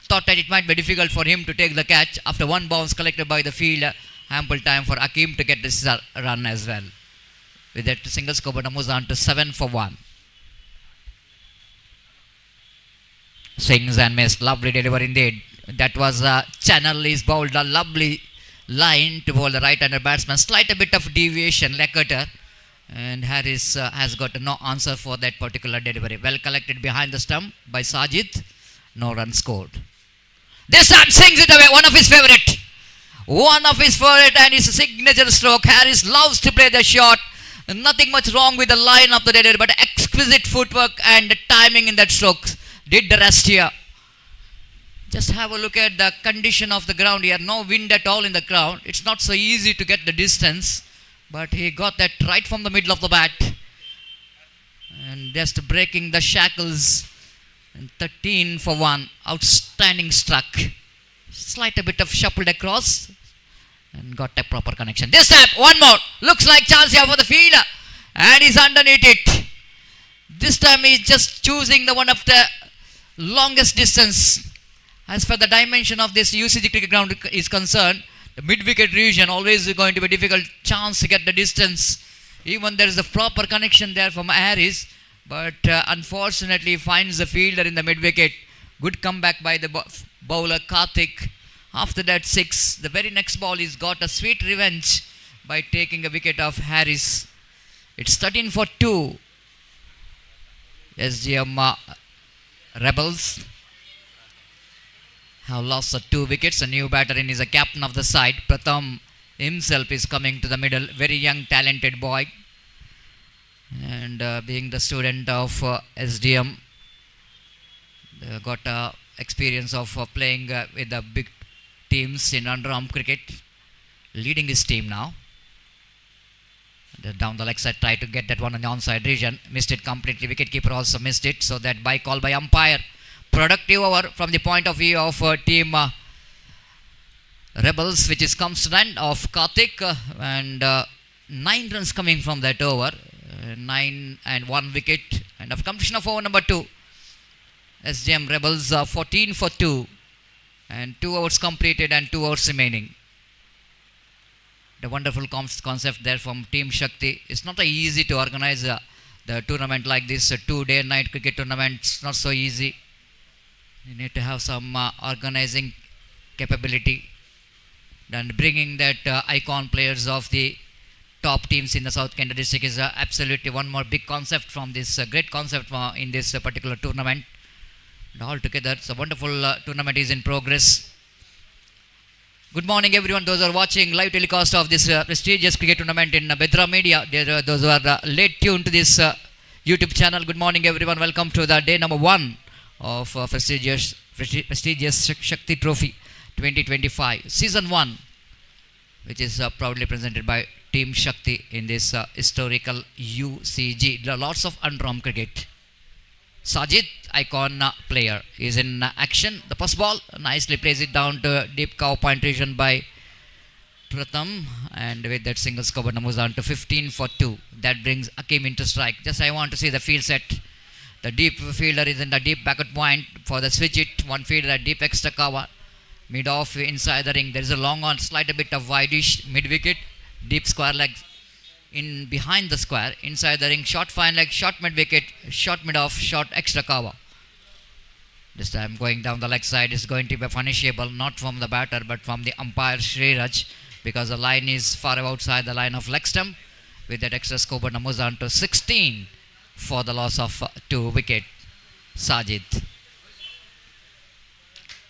Thought that it might be difficult for him to take the catch. After one bounce collected by the fielder, ample time for Hakim to get this run as well. With that single scope, it moves on to 7 for 1. Swings and missed. Lovely delivery indeed. That was Channel is bowled a lovely line to bowl the right-hander batsman. Slight a bit of deviation, Leckerter. And Harris has got no answer for that particular delivery. Well collected behind the stump by Sajid. No run scored. This time swings it away. One of his favorite. And his signature stroke. Harris loves to play the shot. Nothing much wrong with the line of the delivery, but exquisite footwork and timing in that stroke did the rest here. Just have a look at the condition of the ground here. No wind at all in the ground. It's not so easy to get the distance, but he got that right from the middle of the bat. And just breaking the shackles. And 13 for 1. Outstanding struck. Slight a bit of shuffled across. And got a proper connection. This time, one more. Looks like chance here for the fielder. And he's underneath it. This time he's just choosing the one of the longest distance. As for the dimension of this UCG cricket ground is concerned, the mid-wicket region always is going to be a difficult chance to get the distance. Even there is a proper connection there from Harris, but unfortunately finds the fielder in the mid-wicket. Good comeback by the bowler Karthik. After that 6, the very next ball he's got a sweet revenge by taking a wicket of Harris. It's 13 for 2. SGM Rebels have lost 2 wickets. A new batter in is a captain of the side. Pratham himself is coming to the middle. Very young, talented boy. And being the student of SDM, got experience of playing with the big teams in underarm cricket. Leading his team now. Down the leg side, try to get that one on the onside region. Missed it completely. Wicketkeeper also missed it. So that by call by umpire. Productive over from the point of view of team Rebels, which is comes to the end of Karthik. And 9 runs coming from that over. 9 and 1 wicket. And of completion of over number 2. SGM Rebels 14 for 2. And 2 overs completed and 2 overs remaining. The wonderful concept there from Team Shakti. It's not easy to organize the tournament like this, a 2-day night cricket tournament. It's not so easy. You need to have some organizing capability. And bringing that icon players of the top teams in the South Kent district is absolutely one more big concept from this great concept in this particular tournament. And altogether, it's a wonderful tournament is in progress. Good morning, everyone. Those who are watching live telecast of this prestigious cricket tournament in Bedra Media. Those who are late tuned to this YouTube channel. Good morning, everyone. Welcome to the day number 1 of prestigious Shakti Trophy 2025 Season 1, which is proudly presented by Team Shakti in this historical UCG. There are lots of underarm cricket. Sajid, icon player, is in action. The first ball nicely plays it down to deep cow point region by Pratham, and with that single cover moves on to 15 for 2. That brings Akim into strike. Just I want to see the field set. The deep fielder is in the deep backward point for the switch it. One fielder at deep extra cover. Mid off inside the ring. There is a long on, slight a bit of wideish mid wicket. Deep square leg in behind the square. Inside the ring, short fine leg, short mid wicket, short mid off, short extra cover. This time going down the leg side is going to be punishable, not from the batter but from the umpire Sriraj, because the line is far outside the line of leg stump. With that extra score, but moves on to 16 for the loss of 2 wicket. Sajid.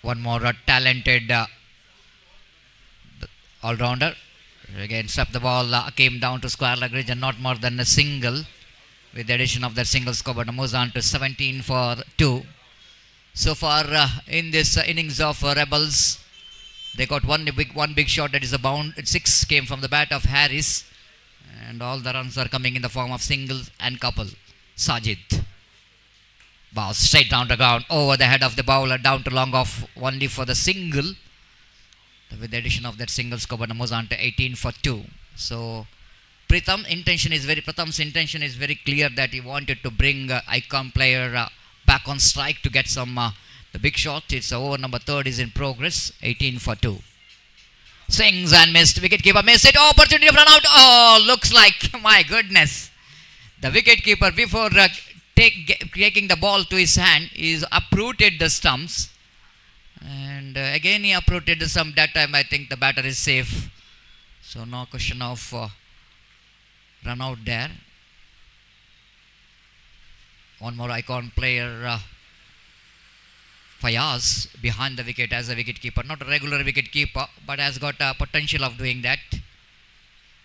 One more talented all-rounder. Again, swept the ball, came down to square leg region, not more than a single. With the addition of that single score, but moves on to 17 for 2. So far in this innings of Rebels, they got one big shot, that is a bound. 6 came from the bat of Harris, and all the runs are coming in the form of singles and couple. Sajid. Ball straight down the ground, over the head of the bowler, down to long off, only for the single. With the addition of that single score, but moves on to 18 for 2. So Prathm's intention is very clear, that he wanted to bring icon player back on strike to get some the big shot. It's over number 3 is in progress. 18 for 2. Swings and missed. Wicketkeeper missed it. Opportunity of run out. Oh, looks like, my goodness, the wicketkeeper, before taking the ball to his hand, is uprooted the stumps. And again he uprooted the stump. That time I think the batter is safe. So no question of run out there. One more icon player, Fayaz, behind the wicket as a wicket keeper. Not a regular wicket keeper, but has got a potential of doing that.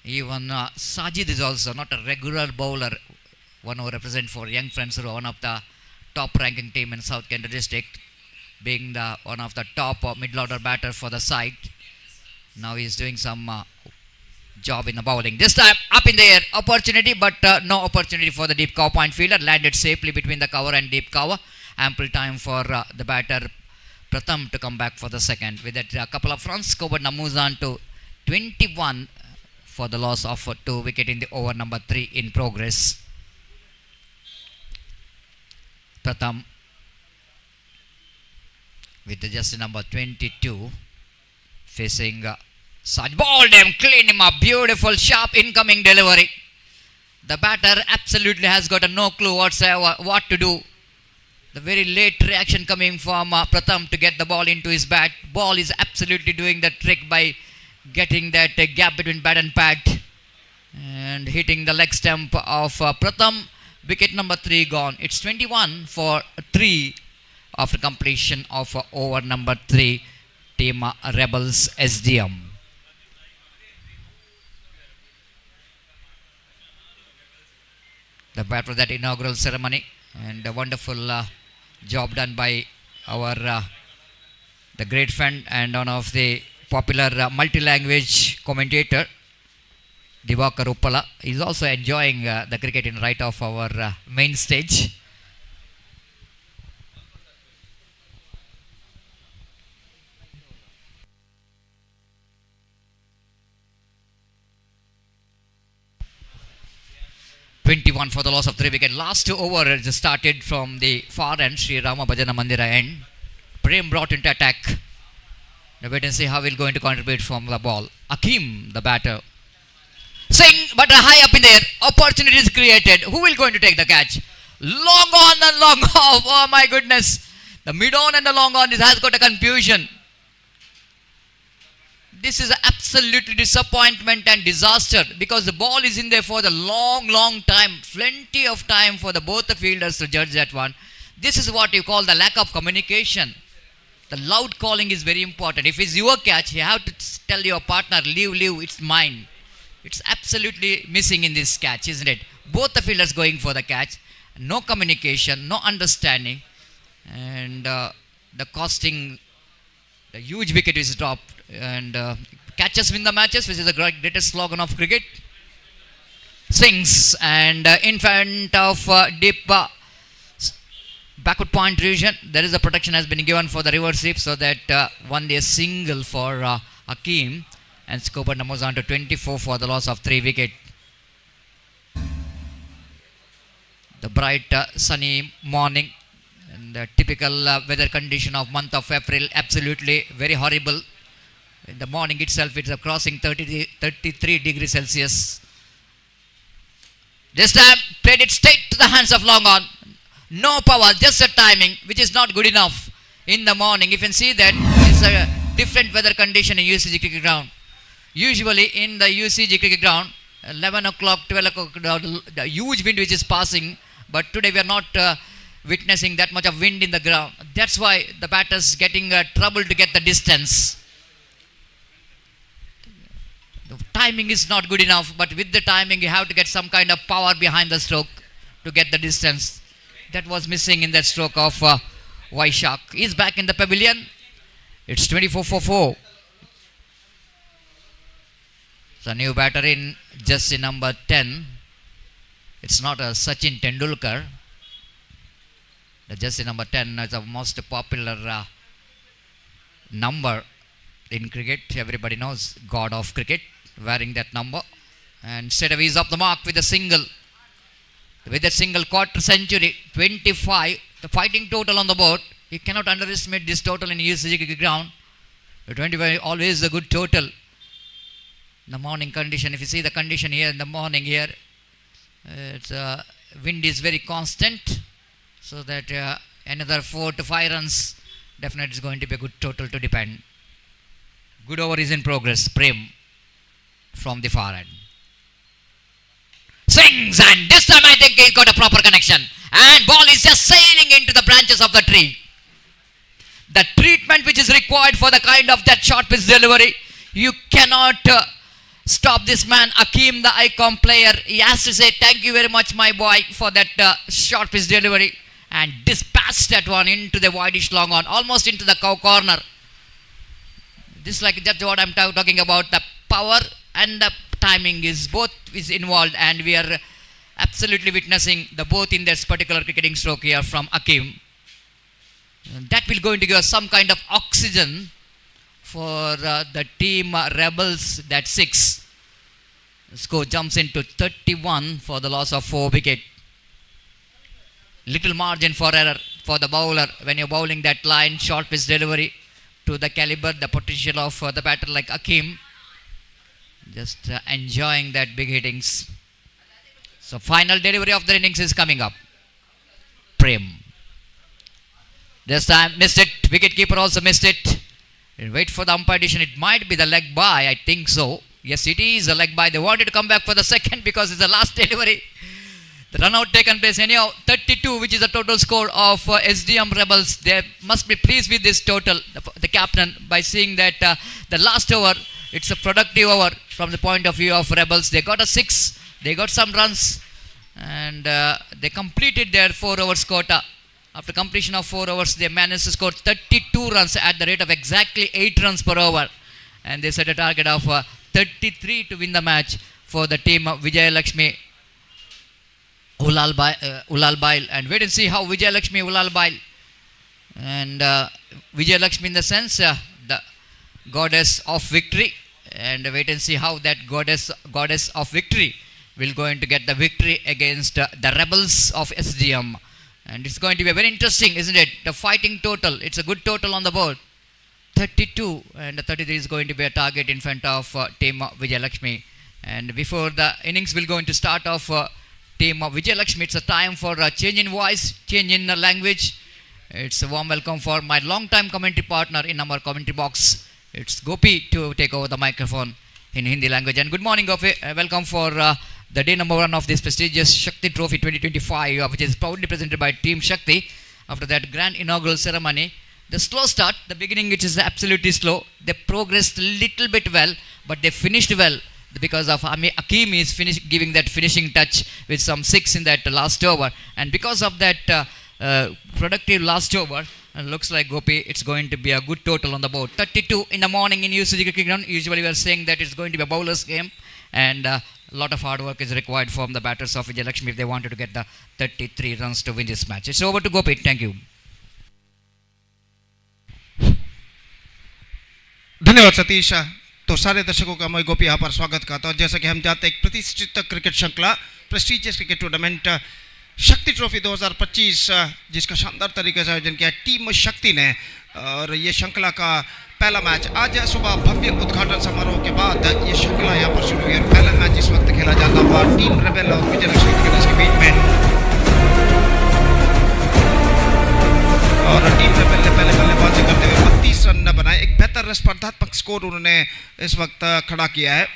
Even Sajid is also not a regular bowler. One who represents for Young Friends, who are one of the top ranking team in South Kent district, being the one of the top middle order batter for the side. Now he is doing some job in the bowling. This time up in the air, opportunity, but no opportunity for the deep cover point fielder. Landed safely between the cover and deep cover. Ample time for the batter Pratham to come back for the second. With that, a couple of runs scored, moves on to 21 for the loss of 2 wicket in the over number 3 in progress. Pratham with the just number 22 facing Saj. Balled him, cleaned him up, beautiful sharp incoming delivery. The batter absolutely has got no clue whatsoever what to do. The very late reaction coming from Pratham to get the ball into his bat. Ball is absolutely doing the trick by getting that gap between bat and pad and hitting the leg stump of Pratham. Wicket number 3 gone. It's 21 for 3 after completion of over number 3. Team Rebels SDM. The bat for that inaugural ceremony, and a wonderful job done by our the great friend and one of the popular multi-language commentator Divakar Uppala. He is also enjoying the cricket in right of our main stage. (21) for the loss of 3 wickets. Last 2 over just started from the far end, Sri Rama Bhajana Mandira end. Prem brought into attack. Now wait and see how he'll going to contribute from the ball. Akim, the batter, Swing, but high up in the air. Opportunity is created. Who will going to take the catch? Long on and long off. Oh my goodness. The mid on and the long on has got a confusion. This is absolutely disappointment and disaster because the ball is in there for the long time. Plenty of time for the both the fielders to judge that one. This is what you call the lack of communication. The loud calling is very important. If it's your catch, you have to tell your partner, leave, it's mine. It's absolutely missing in this catch, isn't it? Both the fielders going for the catch. No communication, no understanding. And the costing, the huge wicket is dropped. And catches win the matches, which is the greatest slogan of cricket. Swings and in front of deep backward point region, there is a protection has been given for the reverse sweep so that only a single for Hakim and scoreboard numbers on to 24 for the loss of 3 wicket. The bright sunny morning and the typical weather condition of month of April, absolutely very horrible. In the morning itself, it's crossing 33 degrees Celsius. This time, played it straight to the hands of long on. No power, just a timing, which is not good enough in the morning. You can see that it's a different weather condition in UCG cricket ground. Usually in the UCG cricket ground, 11 o'clock, 12 o'clock, the huge wind which is passing. But today we are not witnessing that much of wind in the ground. That's why the batters getting trouble to get the distance. The timing is not good enough, but with the timing you have to get some kind of power behind the stroke to get the distance. That was missing in that stroke of Vaishak. He's back in the pavilion. It's 24 for 4. So new batter in jersey number 10. It's not a Sachin Tendulkar. The jersey number 10 is the most popular number in cricket. Everybody knows God of cricket wearing that number. And instead of he's up the mark with a single. With a single quarter century, 25, the fighting total on the board. You cannot underestimate this total in UCG cricket ground. The 25 always a good total. The morning condition, if you see the condition here in the morning here, it's wind is very constant, so that another 4 to 5 runs definitely is going to be a good total to depend. Good over is in progress. Prem from the far end. Swings, and this time I think he's got a proper connection. And ball is just sailing into the branches of the tree. The treatment which is required for the kind of that short pitch delivery, you cannot stop this man, Hakim, the icon player. He has to say thank you very much, my boy, for that short pitch delivery, and dispatched that one into the wideish long on, almost into the cow corner. This is like just what I'm talking about. The power and the timing is both is involved, and we are absolutely witnessing the both in this particular cricketing stroke here from Hakim. That will going to give us some kind of oxygen for the team Rebels. That 6 score jumps into 31 for the loss of 4 wicket. Little margin for error for the bowler when you're bowling that line short pitch delivery to the caliber, the potential of the batter like Hakim. Just enjoying that big hittings. So final delivery of the innings is coming up. Prem. This time missed it. Wicket keeper also missed it. And wait for the umpire decision. It might be the leg by. I think so. Yes, it is a leg by. They wanted to come back for the second because it's the last delivery. The run out taken place. Anyhow, 32, which is the total score of SDM Rebels. They must be pleased with this total. The captain, by seeing that the last over, it's a productive over from the point of view of Rebels. They got a 6. They got some runs. And they completed their 4 overs quota. After completion of 4 overs, they managed to score 32 runs at the rate of exactly 8 runs per over. And they set a target of 33 to win the match for the team of Vijay Lakshmi, Ulal Bail. And wait and see how Vijay Lakshmi, Ulal Bail, and Vijay Lakshmi in the sense, the goddess of victory. And wait and see how that goddess of victory will going to get the victory against the Rebels of SDM. And it's going to be very interesting, isn't it? The fighting total, it's a good total on the board. 32 and 33 is going to be a target in front of team Vijay Lakshmi. And before the innings will go into start of team of Vijay Lakshmi, it's a time for a change in voice, change in language. It's a warm welcome for my long-time commentary partner in our commentary box. It's Gopi to take over the microphone in Hindi language. And good morning, Gopi. Welcome for the day number 1 of this prestigious Shakthi Trophy 2025, which is proudly presented by Team Shakthi. After that grand inaugural ceremony, the slow start, the beginning which is absolutely slow. They progressed a little bit well, but they finished well because of Akeem is giving that finishing touch with some 6 in that last over. And because of that productive last over, looks like, Gopi, it's going to be a good total on the board. 32 in the morning in UCG cricket ground. Usually we are saying that it's going to be a bowler's game, and a lot of hard work is required from the batters of Vijay Lakshmi if they wanted to get the 33 runs to win this match. It's over to Gopi. Thank you. धन्यवाद सतीश। तो सारे दर्शकों का मैं गोपी यहाँ पर स्वागत करता हूँ। जैसा कि हम जानते हैं, एक प्रतिष्ठित क्रिकेट श्रृंखला, prestigious cricket tournament Shakti trophy 2025, जिसका शानदार तरीके से आयोजन किया टीम शक्ति ने, और ये श्रृंखला का पहला मैच आज सुबह भव्य उद्घाटन समारोह के बाद ये श्रृंखला यहाँ पर शुरू हुई। और पहला मैच इस वक्त खेला जाता हुआ टीम रेबेल और विजय लक्ष्मी क्रिकेटर्स के बीच में, और टीम रेबेल ने पहले बल्लेबाजी करते हुए 32 रन बनाए। एक बेहतर स्पर्धात्मक स्कोर उन्होंने इस वक्त खड़ा किया है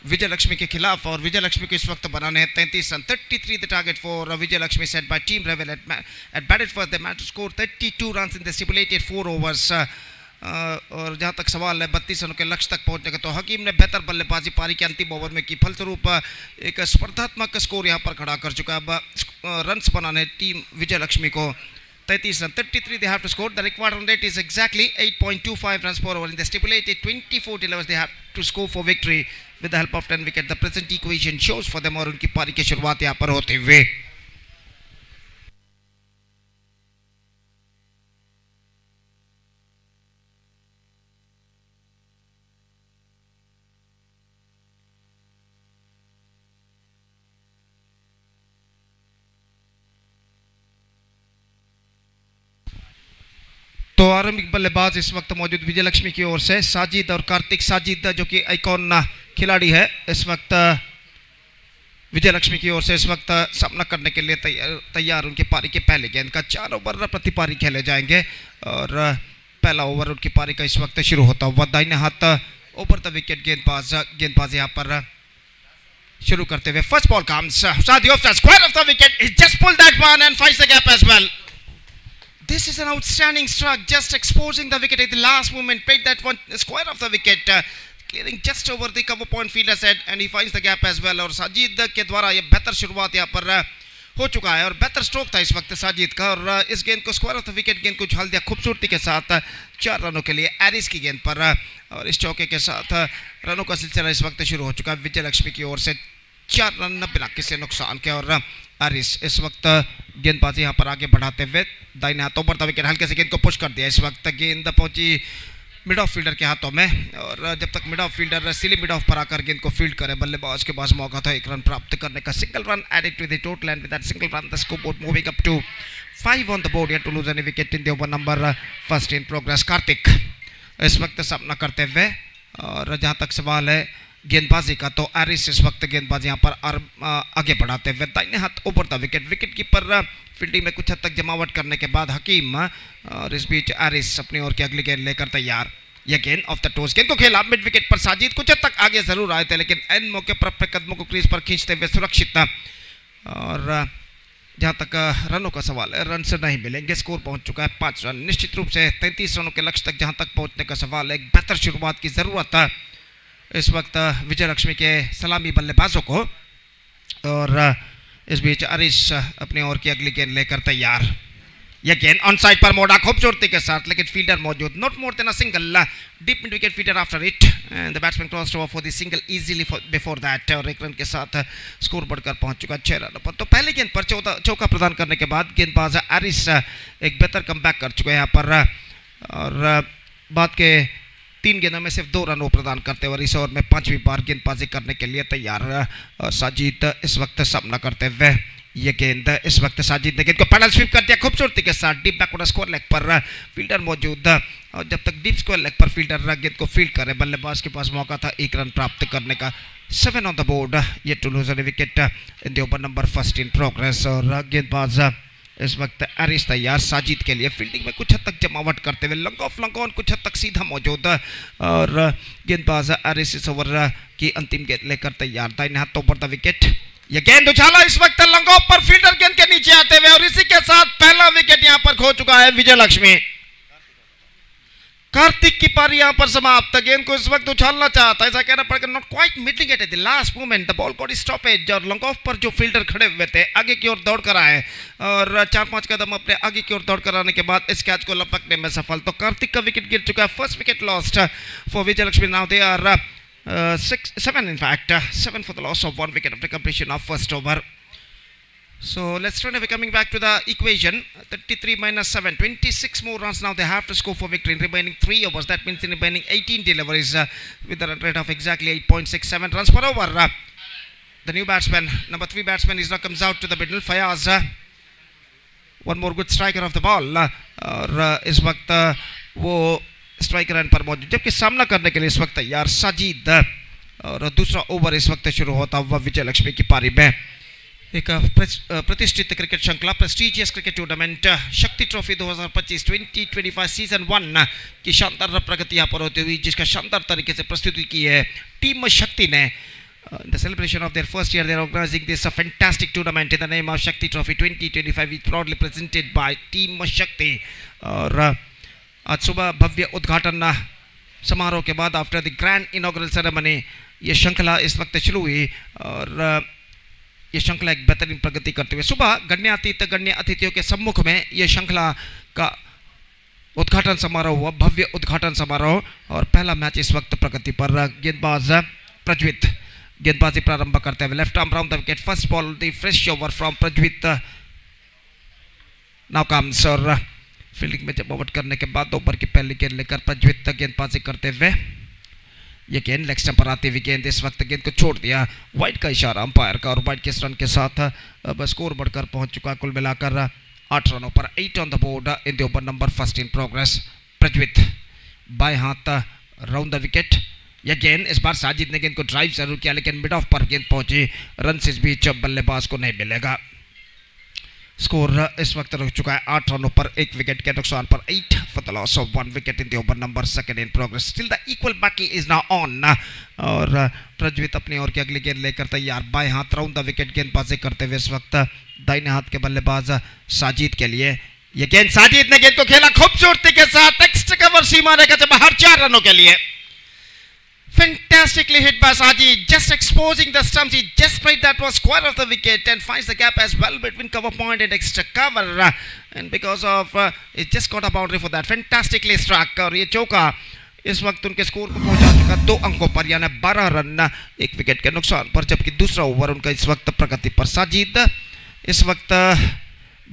विजय लक्ष्मी के खिलाफ, और विजय लक्ष्मी को इस वक्त बनाने हैं 33 रन। 33 the target for Vijay Lakshmi set by team rebel at batted first they match score 32 runs in the stipulated 4 overs. और जहां तक सवाल है 32 रनों के लक्ष्य तक पहुंचने का, तो हकीम ने बेहतर बल्लेबाजी पारी के अंतिम ओवर में की, फलस्वरूप एक स्पर्धात्मक स्कोर यहां पर खड़ा कर चुका है। अब रन्स बनाने टीम विजय लक्ष्मी को 33 रन, 33 they have to score. The required run rate is exactly 8.25 runs per over. In the stipulated 24 deliveries they have to score for victory with the help of 10 wickets. The present equation shows for them, और उनकी पारी की शुरुआत यहाँ पर होते हुए तो आरंभिक बल्लेबाज इस वक्त मौजूद विजय लक्ष्मी की ओर से साजिद और कार्तिक। साजिद जो कि आइकॉन खिलाड़ी है, इस वक्त विजय लक्ष्मी की ओर से इस वक्त सामना करने के लिए तैयार। उनकी पारी के पहले गेंद का 4 ओवर प्रति पारी खेले जाएंगे, और पहला ओवर उनकी पारी का इस वक्त शुरू होता हुआ दाहिने हाथ ऊपर द विकेट गेंदबाज यहाँ पर शुरू करते हुए first ball comes, Sajid off the square of the wicket, he just pulled that one and finds the gap as well. This is an outstanding strike, just exposing the wicket at the last moment, played that one square of the wicket, clearing just over the cover point fielder's head, and he finds the gap as well. और साजिद के द्वारा ये बेहतर शुरुआत यहाँ पर हो चुका है, और बेहतर स्ट्रोक था इस वक्त साजिद का, और इस गेंद को स्क्वायर ऑफ द विकेट गेंद को उछाल दिया खूबसूरती के साथ 4 रनों के लिए एरिस की गेंद पर, और इस चौके के साथ रनों का सिलसिला इस वक्त शुरू हो चुका है विजय लक्ष्मी की ओर से 4 रन बिना किसी नुकसान के। और एरिस इस वक्त गेंदबाजी यहाँ पर आगे बढ़ाते हुए दाहिने हाथों पर द विकेट हल्के से गेंद को पुश कर दिया। इस वक्त गेंद पहुंची मिड ऑफ फील्डर के हाथों में, और जब तक mid of fielder silly mid of पर आकर गेंद को फील्ड करे, बल्लेबाज के पास मौका था 1 रन प्राप्त करने का। Single run added to the total, and with that single run the scoreboard moving up to 5 on the board, yet to lose any wicket in the over number first in progress. Kartik इस वक्त सामना करते हुए, और जहाँ तक सवाल है गेंदबाजी का, तो एरिस इस वक्त गेंदबाजी यहाँ पर आगे बढ़ाते हुए दाहिने हाथ ऊपर द विकेट कीपर फील्डिंग में कुछ हद तक जमावट करने के बाद हकीम, और इस बीच एरिस अपनी ओर की अगली गेंद लेकर तैयार। यह गेंद ऑफ द टोस, गेंद को खेला मिड विकेट पर। साजिद कुछ हद तक आगे जरूर आए थे, लेकिन एन मौके पर अपने कदमों को क्रीज पर खींचते हुए सुरक्षित था। और जहाँ तक रनों का सवाल है, रन से नहीं मिलेंगे, स्कोर पहुंच चुका है 5 रन। निश्चित रूप से 33 रनों के लक्ष्य तक जहाँ तक पहुंचने का सवाल है, एक बेहतर शुरुआत की जरूरत था इस वक्त विजय लक्ष्मी के सलामी बल्लेबाजों को। और इस बीच एरिस अपनी ओर की अगली गेंद लेकर तैयार। यह गेंद ऑन साइड पर मोड़ा खूबसूरती के साथ, लेकिन फील्डर मौजूद, not more than a single, deep mid wicket fielder after it, and the batsman crossed over for the single easily before that, और 1 रन के साथ स्कोर बढ़कर पहुंच चुका 6 रनों पर। तो पहले गेंद पर चौका प्रदान करने के बाद गेंदबाज एरिस एक बेहतर कमबैक कर चुके हैं यहाँ पर, और बाद के 3 गेंदों में सिर्फ 2 रन वो प्रदान करते हुए इस ओवर में 5वीं बार गेंदबाजी करने के लिए तैयार। और साजिद इस वक्त सामना करते हुए, ये गेंद इस वक्त साजिद ने गेंद को पैडल स्वीप कर दिया खूबसूरती के साथ, डीप बैकवर्ड स्क्वायर लेग पर फील्डर मौजूद, और जब तक डीप स्क्वायर लेग पर फील्डर गेंद को फील्ड करे, बल्लेबाज के पास मौका था 1 रन प्राप्त करने का। 7 on the board, yet to lose a wicket in the over number first in progress. और गेंदबाज इस वक्त एरिस तैयार साजिद के लिए फील्डिंग में कुछ हद तक जमावट करते हुए लंग ऑफ लंग ऑन कुछ हद तक सीधा मौजूद और गेंदबाज एरिस इस ओवर की अंतिम गेंद लेकर तैयार दाहिने हाथ ओवर द विकेट ये गेंद उछाला इस वक्त लंग ऑफ पर फील्डर गेंद के नीचे आते हुए और इसी के साथ पहला विकेट यहां पर खो चुका है विजय लक्ष्मी। कार्तिक की पारी यहां पर समाप्त। गेंद को इस वक्त उछालना चाहता है ऐसा कहना पड़ेगा, not quite meeting it at the last moment the ball got stoppage और लॉन्ग ऑफ पर जो फील्डर खड़े हुए थे आगे की ओर दौड़ कर आए और 4-5 कदम अपने आगे की ओर दौड़ कर आने के बाद इस कैच को लपकने में सफल। तो कार्तिक का विकेट गिर चुका है, first wicket lost for Vijay Lakshmi. Now they are 7 in fact 7 for the loss of 1 wicket after completion of first over. So let's try to coming back to the equation. 33 minus 7, 26 more runs now they have to score for victory in remaining 3 overs. That means in remaining 18 deliveries with a run rate of exactly 8.67 runs per over. The new batsman, number 3 batsman is now comes out to the middle. Fayaz, one more good striker of the ball. और इस वक्त वो striker run पर मौजूद, जबकि सामना करने के लिए इस वक्त तैयार साजिद और दूसरा ओवर इस वक्त शुरू होता हुआ विजय लक्ष्मी की पारी में। एक प्रतिष्ठित क्रिकेट श्रृंखला prestigious cricket tournament Shakti trophy 2025-2025 season 1 की शानदार प्रगति यहाँ पर होती हुई जिसका शानदार तरीके से प्रस्तुति की है टीम शक्ति ने। The celebration of their first year, they are organizing this fantastic tournament in the name of Shakti Trophy 2025, which proudly presented by Team Shakti. और आज सुबह भव्य उद्घाटन समारोह के बाद after the grand inaugural ceremony ये श्रृंखला इस वक्त शुरू हुई और ये श्रृंखला एक बेहतरीन प्रगति करते हुए सुबह गण्य अतिथियों के सम्मुख में ये श्रृंखला का उद्घाटन समारोह हुआ, भव्य उद्घाटन समारोह। और पहला मैच इस वक्त प्रगति पर। गेंदबाज प्रज्वित गेंदबाजी प्रारंभ करते हुए left arm round the wicket, first ball the fresh over from Prajwit now comes. और फील्डिंग में जमावट करने के बाद ओवर की पहली गेंद लेकर प्रज्वित गेंदबाजी करते हुए ये गेंद लेग स्टंप पर आती हुई गेंद इस वक्त गेंद को छोड़ दिया, वाइड का इशारा अंपायर का और वाइड के रन के साथ अब स्कोर बढ़कर पहुंच चुका कुल मिलाकर 8 रनों पर। 8 on the board in the over number first in progress. Prajwit बाएं हाथ राउंड द विकेट, यह गेंद इस बार साजिद ने गेंद को ड्राइव जरूर किया लेकिन मिड ऑफ पर गेंद पहुंची, रन इस बीच बल्लेबाज को नहीं मिलेगा। स्कोर इस वक्त रुक चुका है 8 रनों पर 1 विकेट के नुकसान पर। 8 for the loss of 1 wicket in the over number second in progress. Still the equal battle is now on. और प्रज्वित अपनी ओर की अगली गेंद लेकर तैयार, बाएं हाथ राउंड द विकेट गेंदबाजी करते हुए इस वक्त दाहिने हाथ के बल्लेबाज साजिद के लिए ये गेंद साजिद ने गेंद को खेला खूबसूरती के साथ, एक्स्ट्रा कवर सीमा रेखा से बाहर 4 रनों के लिए। Fantastically hit by Sajid, just exposing the stumps. He just played that was square of the wicket and finds the gap as well between cover point and extra cover. And because of it just got a boundary for that. Fantastically struck. और ये चौका इस वक्त उनके score को पहुंचा चुका 2 अंकों पर, यानी 12 रन 1 विकेट के नुकसान पर, जबकि दूसरा ओवर उनका इस वक्त प्रगति पर। साजिद इस वक्त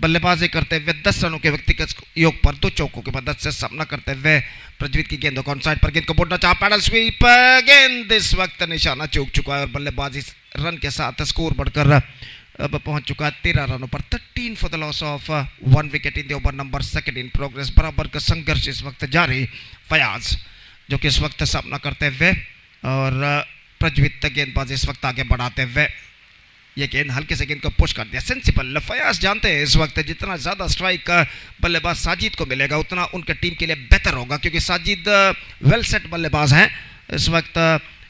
बल्लेबाजी करते हुए 10 रनों के व्यक्तिगत योग पर 2 चौकों की मदद से सामना करते हुए प्रज्वित की गेंद को ऑनसाइड पर गेंद को बोलना चाहा, पैडल स्वीप, गेंद इस वक्त निशाना चूक चुका है और बल्लेबाजी रन के साथ स्कोर बढ़कर अब पहुंच चुका है 13 रनों पर। 13 for the loss of 1 wicket in the over number second in progress. बराबर का संघर्ष इस वक्त जारी। फयाज जो कि इस वक्त सामना करते हुए और प्रज्वित गेंदबाजी इस वक्त आगे बढ़ाते हुए ये गेंद हल्के से गेंद को पुश कर दिया, सेंसिबल। फयाज जानते हैं इस वक्त जितना ज़्यादा स्ट्राइक बल्लेबाज साजिद को मिलेगा उतना उनके टीम के लिए बेहतर होगा, क्योंकि साजिद वेल सेट बल्लेबाज हैं। इस वक्त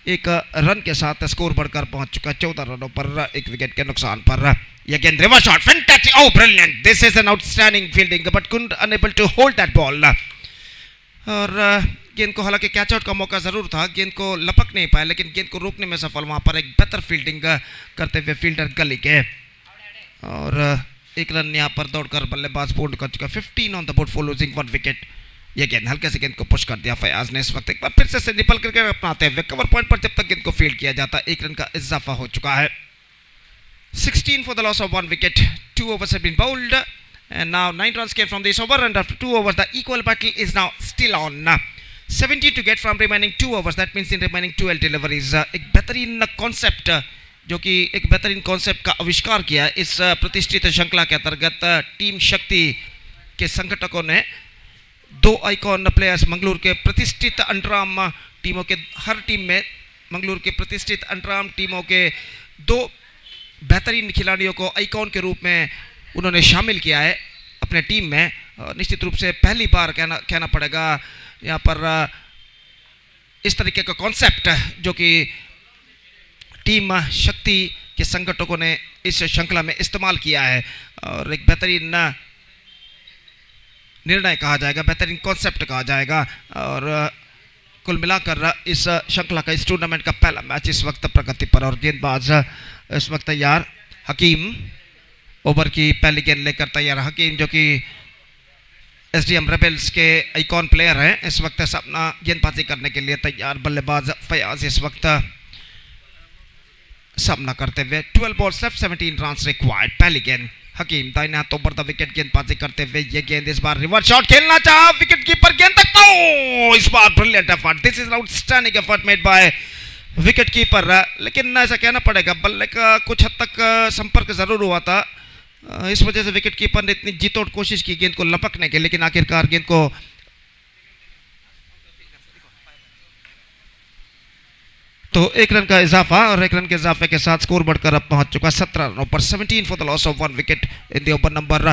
1 रन के साथ स्कोर बढ़कर पहुंच चुका 14 रनों पर 1 विकेट के नुकसान पर। यह गेंद reverse shot, fantastic, oh brilliant, this is an outstanding fielding but couldn't unable to hold that ball. और गेंद को हालांकि कैच आउट का मौका जरूर था, गेंद को लपक नहीं पाया लेकिन गेंद को रोकने में सफल। वहां पर एक बेहतर फील्डिंग करते हुए फील्डर गली के और 1 रन यहां पर दौड़कर बल्लेबाज पूर्ण कर चुका। 15 on the board for losing 1 wicket. यह गेंद हल्के से गेंद को पुश कर दिया फयाज ने इस वक्त, एक बार फिर से निपल करके अपनाते हुए कवर पॉइंट पर जब तक गेंद को फील्ड किया जाता 1 रन का इजाफा हो चुका है। 16 for the loss of 1 wicket. 2 overs have been bowled and now 9 runs came from this over, and after 2 overs the equal battle is now still on. 17 to get from remaining 2 overs, that means in remaining 12 deliveries. एक बेहतरीन concept जो कि एक बेहतरीन concept का आविष्कार किया इस प्रतिष्ठित श्रृंखला के अंतर्गत टीम शक्ति के संगठकों ने। 2 आइकॉन प्लेयर्स मंगलोर के प्रतिष्ठित अंडरआर्म टीमों के हर टीम में मंगलोर के प्रतिष्ठित अंडरआर्म टीमों के दो बेहतरीन खिलाड़ियों को आइकॉन के रूप में उन्होंने शामिल किया है अपने टीम में। निश्चित रूप से पहली बार कहना पड़ेगा यहाँ पर इस तरीके का कॉन्सेप्ट जो कि टीम शक्ति के संगठकों ने इस श्रृंखला में इस्तेमाल किया है और एक बेहतरीन निर्णय कहा जाएगा, बेहतरीन कॉन्सेप्ट कहा जाएगा। और कुल मिलाकर इस श्रृंखला का, इस टूर्नामेंट का पहला मैच इस वक्त प्रगति पर और गेंदबाज इस वक्त तैयार। हकीम ओवर की पहली गेंद लेकर तैयार। हकीम जो कि एसडीएम रेबल्स के आइकॉन प्लेयर हैं, इस वक्त अपना गेंदबाजी करने के लिए तैयार। बल्लेबाज फयाज इस वक्त सामना करते हुए। 12 बॉल्स लेफ्ट, 17 रन्स रिक्वायर्ड। पहली गेंद हकीम दाहिने हाथों पर द विकेट गेंदबाजी करते हुए। ये गेंद इस बार रिवर्स शॉट खेलना चाहा, विकेट कीपर गेंद तक तो इस बार brilliant effort. This is outstanding effort made by wicket keeper. लेकिन ऐसा कहना पड़ेगा बल्ले का कुछ हद तक संपर्क जरूर हुआ था, इस वजह से विकेट कीपर ने इतनी जीतोड़ कोशिश की गेंद को लपकने के, लेकिन आखिरकार गेंद को तो 1 रन का इजाफा और 1 रन के इजाफे के साथ स्कोर बढ़कर अब पहुंच चुका 17 रनों पर। 17 for the loss of 1 wicket in the over number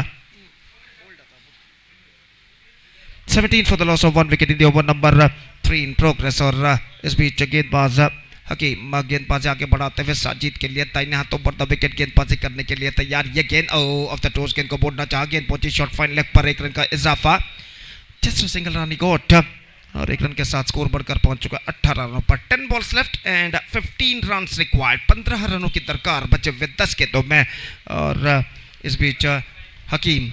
17 for the loss of 1 wicket in the over number 3 in progress. और इस बीच गेंदबाज हकीम गेंदबाजी आगे बढ़ाते हुए साजिद के लिए दाहिने हाथों पर द विकेट गेंदबाजी करने के लिए तैयार। ये गेंद ऑफ द टोस, गेंद को बोलना चाहा, गेंद पहुंची शॉर्ट फाइन लेग पर। 1 रन का इजाफा, जस्ट सिंगल रन गोट और 1 रन के साथ स्कोर बढ़कर पहुंच चुका 18 रनों पर। 10 balls left and 15 runs required. 15 रनों की दरकार बचे हुए 10 गेंदों में। और इस बीच हकीम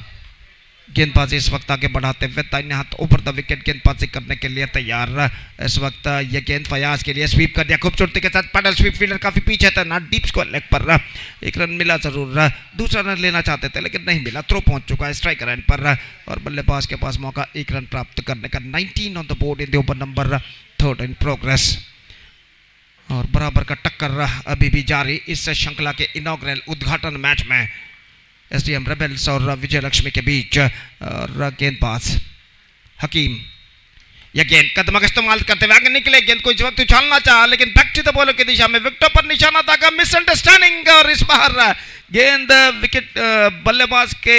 गेंदबाजी इस वक्त आगे बढ़ाते हुए दाहिने हाथ ऊपर द विकेट गेंदबाजी करने के लिए तैयार। इस वक्त यह गेंद फयाज के लिए स्वीप कर दिया खूबसूरती के साथ। पैडल स्वीप, फील्डर काफी पीछे था ना, डीप स्क्वायर लेग पर 1 रन मिला जरूर। दूसरा रन लेना चाहते थे लेकिन नहीं मिला। थ्रो पहुंच चुका है स्ट्राइकर एंड पर और बल्लेबाज के पास मौका 1 रन प्राप्त करने का। 19 on the board in the over number 3 in progress. और बराबर का टक्कर अभी भी जारी इस श्रृंखला के इनॉग्रल उद्घाटन मैच में एसडीएम रेबल्स और विजय लक्ष्मी के बीच। और गेंदबाज हकीम यह गेंद कदम का इस्तेमाल करते हुए आगे निकले, गेंद को इस वक्त उछालना चाहा लेकिन बैक टू द बॉलर की दिशा में विकेटों पर निशाना था। मिसअंडरस्टैंडिंग और इस बार गेंद विकेट बल्लेबाज के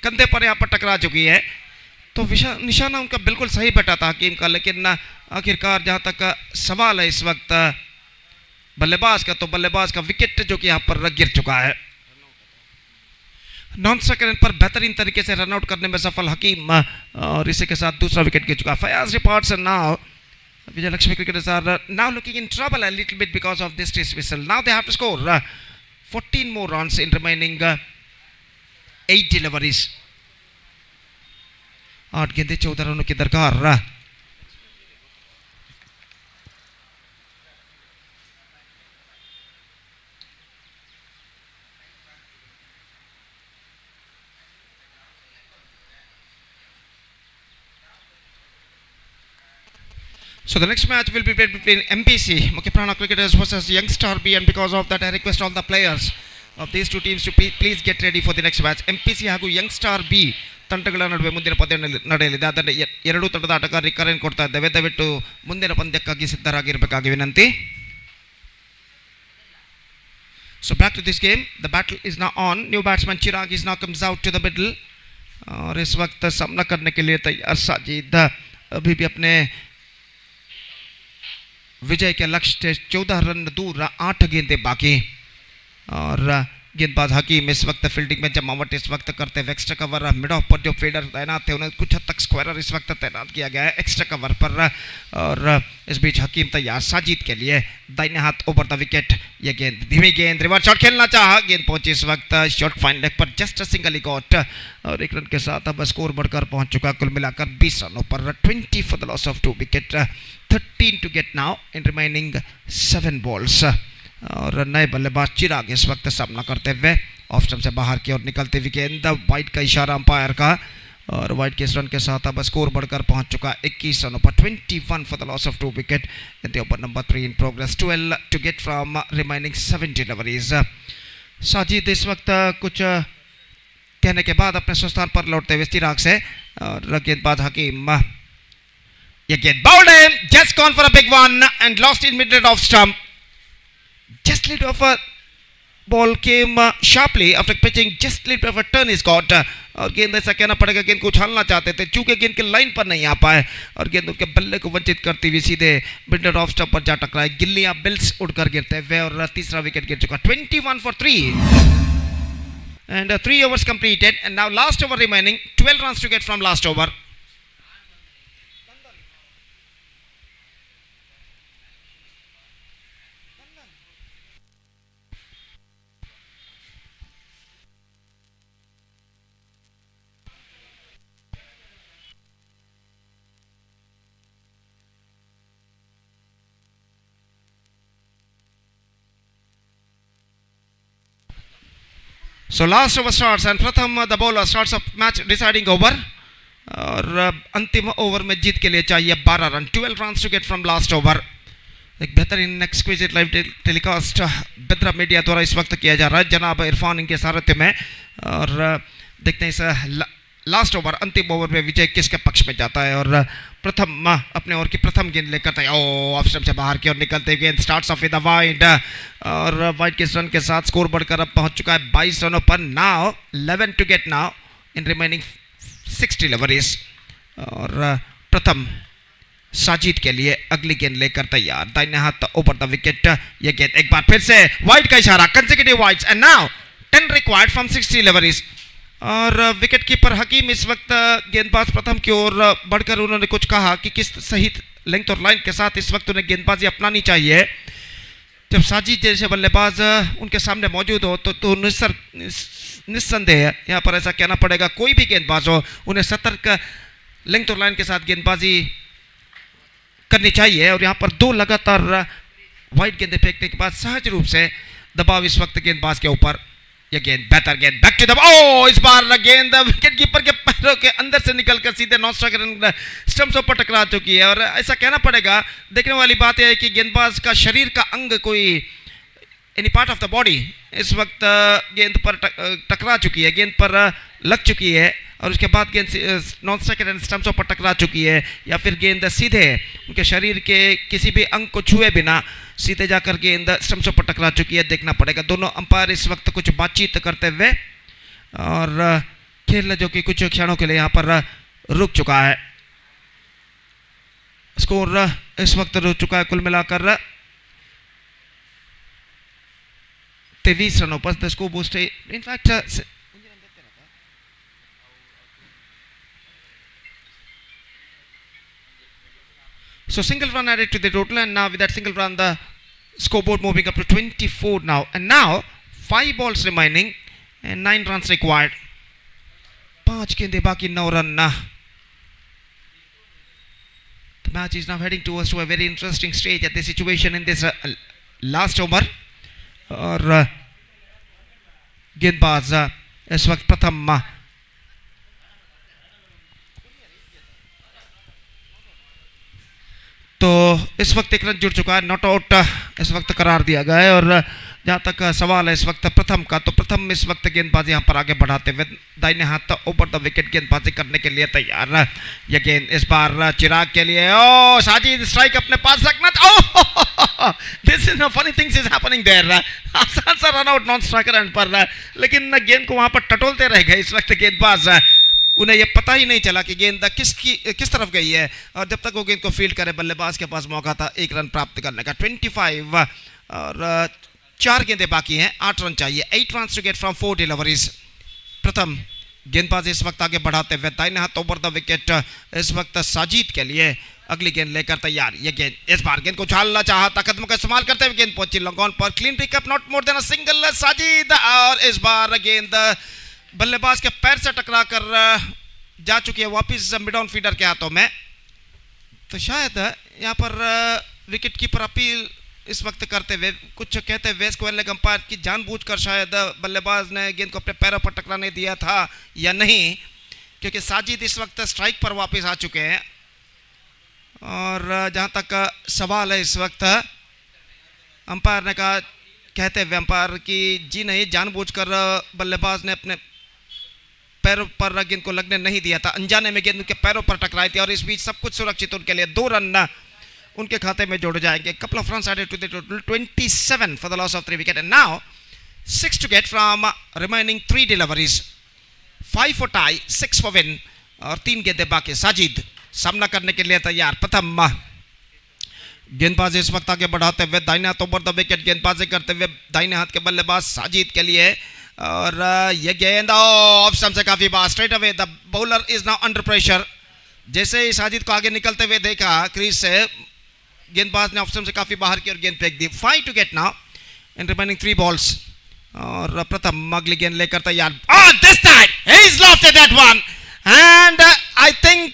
कंधे पर यहाँ पर टकरा चुकी है। तो निशाना उनका बिल्कुल सही बैठा था हकीम का, लेकिन आखिरकार जहाँ तक सवाल है इस वक्त बल्लेबाज का, तो बल्लेबाज का विकेट जो कि यहाँ पर गिर चुका है। नॉन सेकंड पर बेहतरीन तरीके से रनआउट करने में सफल हकीम और इसी के साथ दूसरा विकेट गिर चुका। Fayaz reports now Vijay Lakshmi cricketers are now looking in trouble a little bit because of this test whistle. Now they have to score 14 more runs in remaining 8 deliveries. 8 गेंदे 14 रनों की दरकार। So the next match will be played between MPC, Mukiprana Cricketers versus Youngstar B, and because of that I request all the players of these two teams to please get ready for the next match. MPC ಹಾಗೂ Youngstar B ತಂಡಗಳ ನಡುವೆ ಮುಂದಿನ ಪಂದ್ಯ ನಡೆಯಲಿದೆ. ಅದನ್ನು ಎರಡೂ ತಂಡದ ಆಟಗಾರರಿಗೆ ಕರೆ ಕೊಡ್ತಾ ಇದ್ದೇವೆ, ದಯವಿಟ್ಟು ಮುಂದಿನ ಪಂದ್ಯಕ್ಕಾಗಿ ಸಿದ್ಧರಾಗಿರಬೇಕಾಗಿ ವಿನಂತಿ. So back to this game, the battle is now on. New batsman Chirag is now comes out to the middle और इस वक्त सामना करने के लिए तैयार साजिद अभी भी अपने विजय के लक्ष्य 14 रन दूर, 8 गेंदे बाकी। और गेंदबाज हकीम इस वक्त फील्डिंग में जमावट इस वक्त करते हुए एक्स्ट्रा कवर मिड ऑफ पर जो फील्डर तैनात थे उन्हें कुछ हद तक स्क्वायर इस वक्त तैनात किया गया है एक्स्ट्रा कवर पर। और इस बीच हकीम तैयार साजिद के लिए दाहिने हाथ ओवर द विकेट। ये गेंद धीमी गेंद, रिवर्स शॉट खेलना चाहा, गेंद पहुंची इस वक्त शॉर्ट फाइन लेग पर, जस्ट सिंगल गॉट और 1 रन के साथ अब स्कोर बढ़कर पहुंच चुका कुल मिलाकर 20 रनों पर। 20 for the loss of 2 wicket, 13 to get now in remaining 7 balls. और नए बल्लेबाज चिराग इस वक्त सामना करते हुए ऑफ स्टंप से बाहर की ओर निकलते हुए गेंद, वाइड का इशारा अंपायर का और वाइड के इस रन के साथ अब स्कोर बढ़कर पहुंच चुका 21 रनों पर। 21 for the loss of 2 wicket in the over number 3 in progress. 12 to get from remaining 7 deliveries. Sajid इस वक्त कुछ कहने के बाद अपने स्थान पर लौटते हुए चिराग से और गेंदबाज हकीम ये गेंद बाउल्ड है, just gone for a big one and lost in mid off stump. just little of a ball came sharply after pitching, just little of a turn is got. और गेंद ऐसा कहना पड़ेगा गेंद को उछालना चाहते थे, चूंकि गेंद के लाइन पर नहीं आ पाए और गेंद उनके बल्ले को वंचित करती हुई सीधे बिल्डर ऑफ स्टंप पर जा टकराए। गिल्लियां बिल्स उड़कर गिरते हुए और तीसरा विकेट गिर चुका। 21 for 3 and 3 overs completed and now last over remaining, 12 runs to get from last over. So last over starts and Pratham the bowler starts a match deciding over और अंतिम ओवर में जीत के लिए चाहिए 12 run. 12 runs to get from last over। एक बेहतरीन exquisite live telecast बेद्रा media द्वारा इस वक्त किया जा रहा है जनाब इरफान इनके सारथ्य में और देखते हैं इस लास्ट ओवर अंतिम ओवर में विजय किसके पक्ष में जाता है और प्रथम अपने ओवर की प्रथम गेंद लेकर तैयार ऑफ स्टंप से बाहर की ओर निकलते हुए गेंद starts of with the wide और वाइड के रन के साथ स्कोर बढ़कर अब पहुंच चुका है 22 रनों पर। Now 11 to get now in remaining 60 deliveries और प्रथम साजिद के लिए अगली गेंद लेकर तैयार, दाहिने हाथ ओवर द विकेट। ये गेंद एक बार फिर से वाइड का इशारा, consecutive wides and now 10 required from 60 deliveries और विकेट कीपर हकीम इस वक्त गेंदबाज प्रथम की ओर बढ़कर उन्होंने कुछ कहा कि किस सही लेंथ और लाइन के साथ इस वक्त उन्हें गेंदबाजी अपनानी चाहिए। जब साजिद जैसे बल्लेबाज उनके सामने मौजूद हो तो निस्संदेह यहाँ पर ऐसा कहना पड़ेगा कोई भी गेंदबाज हो उन्हें सतर्क लेंथ और लाइन के साथ गेंदबाजी करनी चाहिए और यहाँ पर 2 लगातार वाइड गेंदें फेंकने के बाद सहज रूप से दबाव इस वक्त गेंदबाज के ऊपर। यह गेंद बेहतर गेंद बैक टू द इस बार गेंद विकेट कीपर के पैरों के अंदर से निकलकर सीधे नॉन स्ट्राइकर स्टंप्स पर टकरा चुकी है और ऐसा कहना पड़ेगा देखने वाली बात यह है कि गेंदबाज का शरीर का अंग कोई any part of the body इस वक्त गेंद पर टकरा चुकी है, गेंद पर लग चुकी है और उसके बाद गेंद नॉन स्ट्राइकर स्टंप्स पर टकरा चुकी है या फिर गेंद सीधे उनके शरीर के किसी भी अंग को छुए बिना सीधे जाकर गेंद स्टंप्स पर टकरा चुकी है। देखना पड़ेगा दोनों अंपायर इस वक्त कुछ बातचीत करते हुए और खेल जो कि कुछ क्षणों के लिए यहाँ पर रुक चुका है। स्कोर इस वक्त रुक चुका है कुल मिलाकर 23 रनों पर। The score boost in fact so single run added to the total and now with that single run the scoreboard moving up to 24 now and now 5 balls remaining and 9 runs required। 5 गेंदें बाकी 9 run. The match is now heading towards to a very interesting stage at the situation in this last over और गेंदबाज इस वक्त प्रथम तो इस वक्त एक रन जुड़ चुका है, नॉट आउट इस वक्त करार दिया गया है और जहाँ तक सवाल है इस वक्त प्रथम का तो प्रथम इस वक्त गेंदबाजी यहाँ पर आगे बढ़ाते हुए दाहिने हाथ ओवर द विकेट गेंदबाजी करने के लिए तैयार। यह गेंद इस बार चिराग के लिए ओ साजिद स्ट्राइक अपने पास रखना this is funny things is happening there. आसान सा run out non striker end पर लेकिन गेंद को वहां पर टटोलते रह गए इस वक्त गेंदबाज, उन्हें यह पता ही नहीं चला कि गेंद किस तरफ गई है और जब तक वो गेंद को फील्ड करे बल्लेबाज के पास मौका था 1 रन प्राप्त करने का। 25 और 4 गेंदें बाकी हैं, 8 रन चाहिए। 8 runs to get from 4 deliveries। प्रथम गेंदबाज इस वक्त आगे बढ़ाते हुए दाहिने हाथ ओवर द विकेट इस वक्त साजिद के लिए अगली गेंद लेकर तैयार। ये गेंद इस बार गेंद को उछालना चाहा था, कदम का इस्तेमाल करते हुए गेंद पहुंची लॉन्ग ऑन पर, clean pickup not more than a single Sajid और इस बार गेंद बल्लेबाज के पैर से टकरा कर जा चुकी है वापिस मिड ऑन फीडर के हाथों में। तो शायद यहाँ पर विकेट कीपर अपील इस वक्त करते हुए कुछ कहते हुए इसको अंपायर की जानबूझकर शायद बल्लेबाज ने गेंद को अपने पैरों पर टकराने दिया था या नहीं, क्योंकि साजिद इस वक्त स्ट्राइक पर वापस आ चुके हैं और जहाँ तक सवाल है इस वक्त अंपायर ने कहा कहते हुए अंपायर की जी नहीं जानबूझकर बल्लेबाज ने अपने पैरों पर गेंद को लगने नहीं दिया था, अनजाने में गेंद उनके पैरों पर टकराई थी और इस बीच सब कुछ सुरक्षित उनके लिए 2 रन उनके खाते में जोड़े जाएंगे. Couple of runs added to the total, 27 for the loss of 3 wicket, and now 6 to get from remaining 3 deliveries. 5 for tie, 6 for win, और 3 गेंदें बाकी. साजिद सामना करने के लिए तैयार. प्रथम गेंदबाज इस वक्त आगे बढ़ाते हुए दाहिने हाथ ओवर द विकेट गेंदबाजी करते हुए दाहिने हाथ के बल्लेबाज साजिद के लिए, और ये गेंद ऑफ स्टंप से काफी बार straight away. The bowler is now under pressure. जैसे ही साजिद को आगे निकलते हुए देखा क्रीज से, गेंदबाज ने ऑफ स्टंप से काफी बाहर की और गेंद फेंक दी. 5 to get now in remaining 3 balls, और प्रथम अगली गेंद लेकर तैयार. This time he is lofted that one, and I think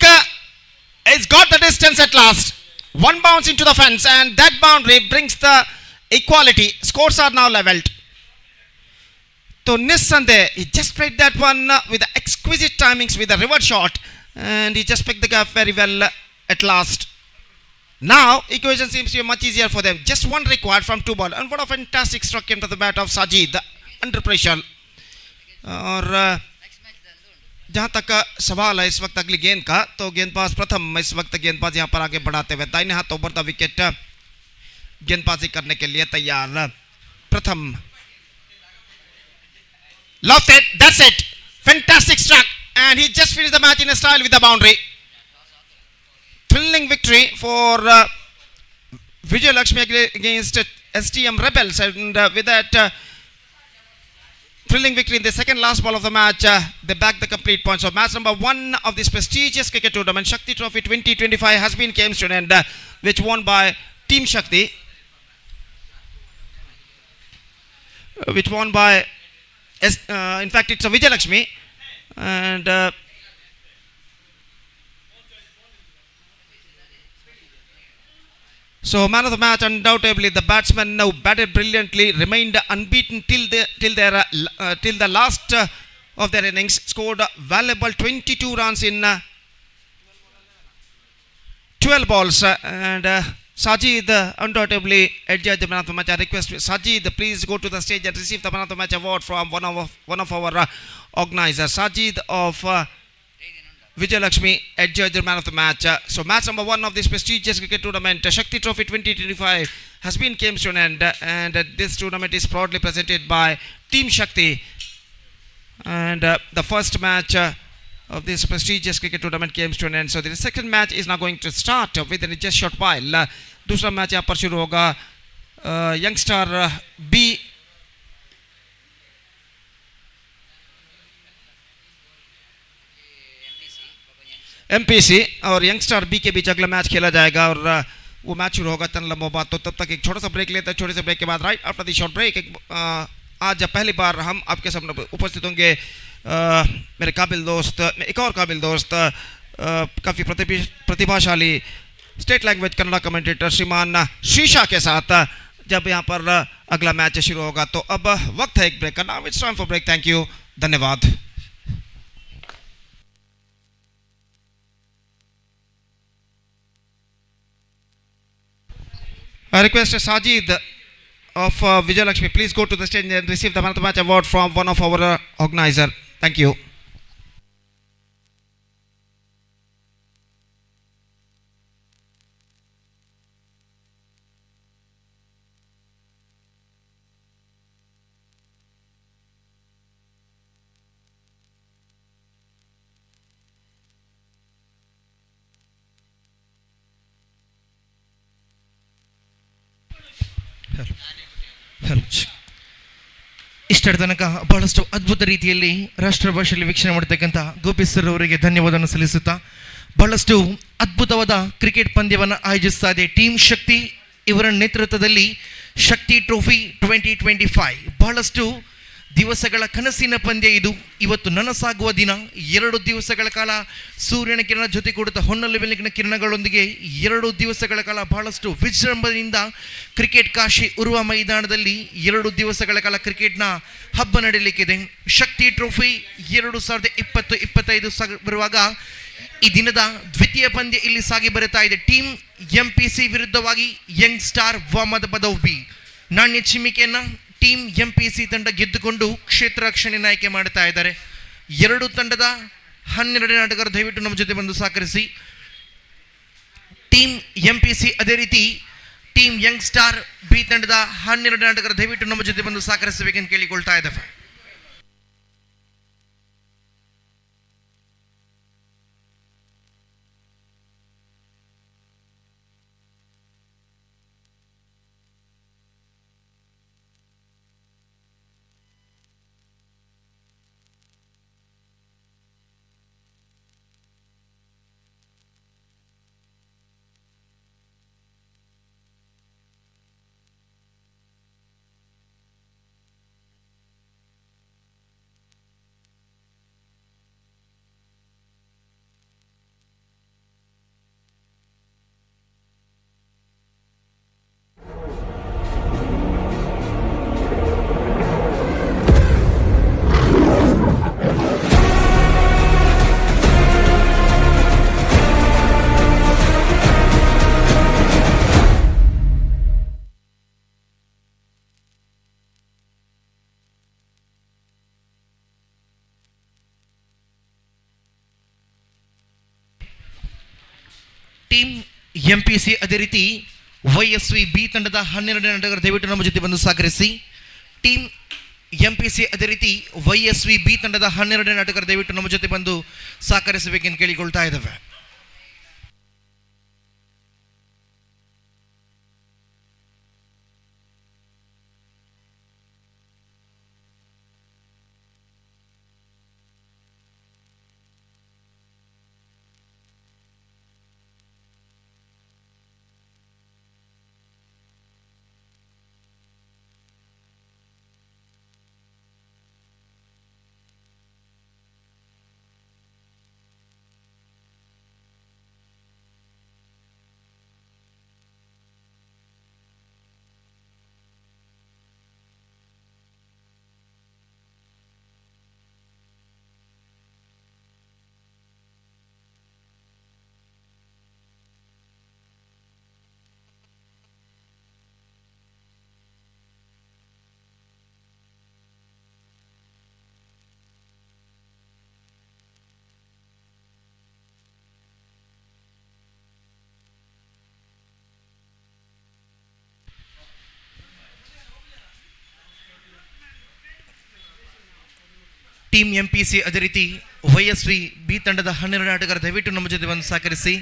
he's got the distance at last. One bounce into the fence, and that boundary brings the equality. Scores are now leveled. So Nissande, he just played that one with the exquisite timings with the reverse shot, and he just picked the gap very well at last. Now equation seems to be much easier for them. Just one required from 2 balls, and what a fantastic struck into the bat of Sajid under pressure. और जहाँ तक सवाल है इस वक्त अगली गेंद का, तो गेंदबाज प्रथम इस वक्त गेंदबाज यहाँ पर आगे बढ़ाते हुए दाहिने हाथ ओवर द विकेट गेंदबाजी करने के लिए तैयार. प्रथम lofted, that's it, fantastic struck, and he just finished the match in a style with the boundary. Thrilling victory for Vijay Lakshmi against STM Rebels, and with that thrilling victory in the second last ball of the match, they back the complete points. So match number 1 of this prestigious cricket tournament, Shakthi Trophy 2025, has been came to an end, which won by Team Shakthi, which won by in fact it's a Vijay Lakshmi, and so man of the match, undoubtedly the batsman now batted brilliantly, remained unbeaten till the last of their innings, scored valuable 22 runs in 12 balls, and Sajid undoubtedly adjudged the man of the match. I request Sajid, please go to the stage and receive the man of the match award from one of our organizers. Sajid of Vijay Lakshmi adjudged the man of the match. So match number 1 of this prestigious cricket tournament, Shakthi Trophy 2025, has been came to an end, and this tournament is proudly presented by Team Shakthi. And the first match of this prestigious cricket tournament came to an end. So the second match is now going to start within just short while. दूसरा match यहाँ पर शुरू होगा. Youngstar B MPC और Youngstar B के बीच अगला match खेला जाएगा, और वो मैच शुरू होगा तन लंबो बाद. तो तब तक एक छोटा सा ब्रेक लेते हैं. छोटे से ब्रेक के बाद right after the short break आज पहली बार हम आपके सामने उपस्थित होंगे मेरे काबिल दोस्त, एक और काबिल दोस्त, काफ़ी प्रतिभाशाली स्टेट लैंग्वेज कन्नड़ा कमेंटेटर श्रीमान शीशा के साथ, जब यहाँ पर अगला मैच शुरू होगा. तो अब वक्त है एक ब्रेक का. Now it's time for break. Thank you, धन्यवाद. I request Sajid of Vijay Lakshmi, please go to the stage and receive the man of the match award from one of our organizer. Thank you. ಇಷ್ಟರ ತನಕ ಬಹಳಷ್ಟು ಅದ್ಭುತ ರೀತಿಯಲ್ಲಿ ರಾಷ್ಟ್ರ ಭಾಷೆಯಲ್ಲಿ ವೀಕ್ಷಣೆ ಮಾಡತಕ್ಕಂಥ ಗೋಪಿ ಸರ್ ಅವರಿಗೆ ಧನ್ಯವಾದವನ್ನು ಸಲ್ಲಿಸುತ್ತಾ, ಬಹಳಷ್ಟು ಅದ್ಭುತವಾದ ಕ್ರಿಕೆಟ್ ಪಂದ್ಯವನ್ನು ಆಯೋಜಿಸ್ತಾ ಇದೆ ಟೀಮ್ ಶಕ್ತಿ ಇವರ ನೇತೃತ್ವದಲ್ಲಿ. ಶಕ್ತಿ ಟ್ರೋಫಿ 2025 ಬಹಳಷ್ಟು ದಿವಸಗಳ ಕನಸಿನ ಪಂದ್ಯ ಇದು. ಇವತ್ತು ನನಸಾಗುವ ದಿನ. 2 ದಿವಸಗಳ ಕಾಲ ಸೂರ್ಯನ ಕಿರಣ ಜೊತೆ ಕೊಡುತ್ತಾ ಹೊನ್ನಲು ಬೆಳಕಿನ ಕಿರಣಗಳೊಂದಿಗೆ 2 ದಿವಸಗಳ ಕಾಲ ಬಹಳಷ್ಟು ವಿಜೃಂಭಣೆಯಿಂದ ಕ್ರಿಕೆಟ್ ಕಾಶಿ ಉರುವ ಮೈದಾನದಲ್ಲಿ 2 ದಿವಸಗಳ ಕಾಲ ಕ್ರಿಕೆಟ್ನ ಹಬ್ಬ ನಡೆಯಲಿಕ್ಕಿದೆ. ಶಕ್ತಿ ಟ್ರೋಫಿ 2020-25 ಬರುವಾಗ ಈ ದಿನದ ದ್ವಿತೀಯ ಪಂದ್ಯ ಇಲ್ಲಿ ಸಾಗಿ ಬರುತ್ತಾ ಇದೆ. ಟೀಮ್ MPC ವಿರುದ್ಧವಾಗಿ ಯಂಗ್ಸ್ಟಾರ್ ವಾಮದ ಬದೌಬಿ ನಾಣ್ಯ ಚಿಮ್ಮಿಕೆಯನ್ನು ಟೀಮ್ MPC ತಂಡ ಗೆದ್ದುಕೊಂಡು ಕ್ಷೇತ್ರ ರಕ್ಷಣೆ ಆಯ್ಕೆ ಮಾಡ್ತಾ ಇದ್ದಾರೆ. 2 ತಂಡದ 12 ಆಟಗಾರರು ದಯವಿಟ್ಟು ನಮ್ಮ ಜೊತೆ ಬಂದು ಸಹಕರಿಸಿ. ಟೀಮ್ ಎಂಪಿಸಿ ಅದೇ ರೀತಿ ಟೀಮ್ ಯಂಗ್ ಸ್ಟಾರ್ ಬಿ ತಂಡದ 12 ಆಟಗಾರರು ದಯವಿಟ್ಟು ನಮ್ಮ ಜೊತೆ ಬಂದು ಸಹಕರಿಸಬೇಕೆಂದು ಕೇಳಿಕೊಳ್ತಾ ಇದ್ದೇವೆ. ಟೀಮ್ ಎಂಪಿಸಿ ಅದೇ ರೀತಿ ವೈಎಸ್ವಿ ಬಿ ತಂಡದ 12 ಆಟಗಾರರು ದಯವಿಟ್ಟು ನಮ್ಮ ಜೊತೆ ಬಂದು ಸಹಕರಿಸಿ. ಟೀಮ್ ಎಂಪಿಸಿ ಅದೇ ರೀತಿ ವೈಎಸ್ವಿ ಬಿ ತಂಡದ 12 ಆಟಗಾರರು ದಯವಿಟ್ಟು ನಮ್ಮ ಜೊತೆ ಬಂದು ಸಹಕರಿಸಬೇಕೆಂದು ಕೇಳಿಕೊಳ್ತಾ ಇದ್ದೇವೆ. ಟೀಮ್ ಎಂಪಿಸಿ ಅದೇ ರೀತಿ ವೈಎಸ್ವಿ ಬಿ ತಂಡದ 12 ಆಟಗಾರರು ದಯವಿಟ್ಟು ನಮ್ಮ ಜೊತೆ ಬಂದು ಸಹಕರಿಸಿ.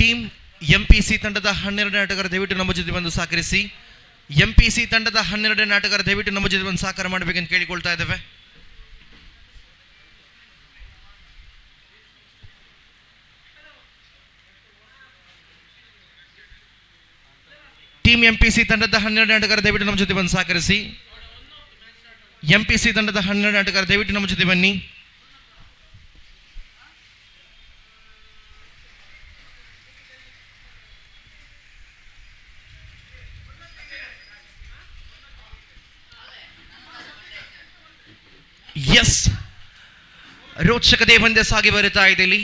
ಟೀಮ್ ಎಂಪಿಸಿ ತಂಡದ 12 ಆಟಗಾರರು ದಯವಿಟ್ಟು ನಮ್ಮ ಜೊತೆ ಬಂದು ಸಹಕರಿಸಿ. ಎಂಪಿಸಿ ತಂಡದ 12 ಆಟಗಾರರು ದಯವಿಟ್ಟು ನಮ್ಮ ಜೊತೆ ಬಂದು ಸಹಕಾರ ಮಾಡಬೇಕೆಂದು ಕೇಳಿಕೊಳ್ತಾ ಇದ್ದೇವೆ. ಟೀಮ್ ಎಂಪಿಸಿ ತಂಡದ 12 ಆಟಗಾರರು ದಯವಿಟ್ಟು ನಮ್ಮ ಜೊತೆ ಬಂದು ಸಹಕರಿಸಿ. ಎಂಪಿಸಿ ತಂಡದ 12 ಆಟಗಾರರು ದಯವಿಟ್ಟು ನಮ್ಮ ಜೊತೆ ಬನ್ನಿ. ಎಸ್, ರೋಚಕತೆ ಪಂದ್ಯ ಸಾಗಿ ಬರುತ್ತಾ ಇದೆ. ಇಲ್ಲಿ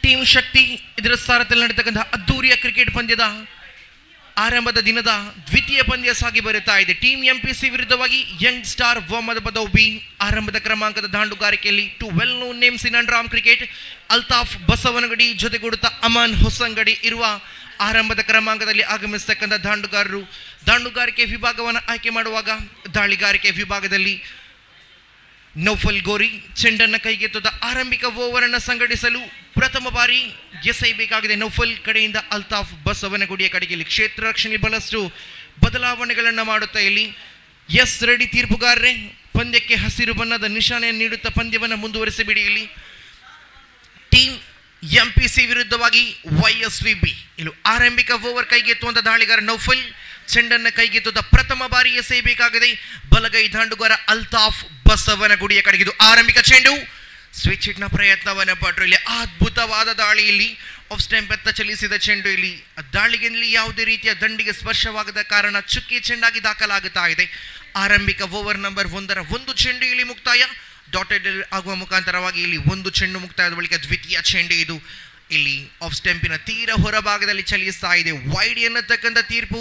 ಟೀಮ್ ಶಕ್ತಿ ಇದರ ಸ್ಥಾನದಲ್ಲಿ ನಡೆತಕ್ಕಂತಹ ಅದ್ದೂರಿಯ ಕ್ರಿಕೆಟ್ ಪಂದ್ಯದ ಆರಂಭದ ದಿನದ ದ್ವಿತೀಯ ಪಂದ್ಯ ಸಾಗಿ ಬರುತ್ತಾ ಇದೆ. ಟೀಮ್ ಎಂಪಿಸಿ ವಿರುದ್ಧವಾಗಿ ಯಂಗ್ ಸ್ಟಾರ್ ಮೊಹಮ್ಮದ್ ಬದೌಬಿ ಆರಂಭದ ಕ್ರಮಾಂಕದ ದಾಂಡುಗಾರಿಕೆಯಲ್ಲಿ 2 well known names in under arm cricket. Altaf Basavanagadi ಜೊತೆಗೂಡುತ್ತಾ ಅಮಾನ್ ಹೊಸಂಗಡಿ ಇರುವ ಆರಂಭದ ಕ್ರಮಾಂಕದಲ್ಲಿ ಆಗಮಿಸತಕ್ಕಂಥ ದಾಂಡುಗಾರಿಕೆ ವಿಭಾಗವನ್ನು ಆಯ್ಕೆ ಮಾಡುವಾಗ ದಾಳಿಗಾರಿಕೆ ವಿಭಾಗದಲ್ಲಿ ನೌಫಲ್ ಗೋರಿ ಚೆಂಡನ್ನು ಕೈಗೆತ್ತುವ ಆರಂಭಿಕ ಓವರ್ ಅನ್ನು ಸಂಘಟಿಸಲು ಪ್ರಥಮ ಬಾರಿ ಎಸೆಯಬೇಕಾಗಿದೆ. ನೌಫಲ್ ಕಡೆಯಿಂದ ಅಲ್ತಾಫ್ ಬಸವನಗುಡಿಯ ಕಡೆಗೆ ಇಲ್ಲಿ ಕ್ಷೇತ್ರ ರಕ್ಷಣೆ ಬಹಳಷ್ಟು ಬದಲಾವಣೆಗಳನ್ನು ಮಾಡುತ್ತಾ ಇಲ್ಲಿ ಎಸ್ ರೆಡಿ ತೀರ್ಪುಗಾರರೇ, ಪಂದ್ಯಕ್ಕೆ ಹಸಿರು ಬಣ್ಣದ ನಿಶಾನೆಯನ್ನು ನೀಡುತ್ತಾ ಪಂದ್ಯವನ್ನು ಮುಂದುವರಿಸಬೇಡಿ. ಇಲ್ಲಿ ಟೀಮ್ ಎಂಪಿಸಿ ವಿರುದ್ಧವಾಗಿ ವೈಎಸ್ವಿ ಬಿ ಇಲ್ಲಿ ಆರಂಭಿಕ ಓವರ್ ಕೈಗೆತ್ತುವಂತ ದಾಳಿಗಾರ ನೌಫಲ್ ಚೆಂಡನ್ನು ಕೈಗೆತ್ತುವ ಪ್ರಥಮ ಬಾರಿ ಎಸೆಯಬೇಕಾಗಿದೆ. ಬಲಗೈ ದಾಂಡುಗಾರ ಅಲ್ತಾಫ್ ಬಸವನಗುಡಿಯ ಕಡೆಗೆ ಇದು ಆರಂಭಿಕ ಚೆಂಡು. ಸ್ವಿಚ್ ಹಿಟ್ನ ಪ್ರಯತ್ನವನ್ನು ಪಟ್ಟರು. ಇಲ್ಲಿ ಅದ್ಭುತವಾದ ದಾಳಿಯಲ್ಲಿ ಆಫ್ ಸ್ಟಂಪ್ ಎತ್ತ ಚಲಿಸಿದ ಚೆಂಡು. ಇಲ್ಲಿ ದಾಳಿಗೆ ಯಾವುದೇ ರೀತಿಯ ದಂಡಿಗೆ ಸ್ಪರ್ಶವಾಗದ ಕಾರಣ ಚುಕ್ಕಿ ಚೆಂಡಾಗಿ ದಾಖಲಾಗುತ್ತಾ ಇದೆ. ಆರಂಭಿಕ ಓವರ್ ನಂಬರ್ 1ರ ಒಂದು ಚೆಂಡು ಇಲ್ಲಿ ಮುಕ್ತಾಯ. ಡಾಟೆಡ್ ಆಗುವ ಮುಖಾಂತರವಾಗಿ ಇಲ್ಲಿ ಒಂದು ಚೆಂಡು ಮುಕ್ತಾಯದ ಬಳಿಕ ದ್ವಿತೀಯ ಚೆಂಡು ಇದು ಇಲ್ಲಿ ಆಫ್ ಸ್ಟಂಪಿನ ತೀರ ಹೊರಭಾಗದಲ್ಲಿ ಚಲಿಸ್ತಾ ಇದೆ. ವೈಡ್ ಎನ್ನತಕ್ಕಂಥ ತೀರ್ಪು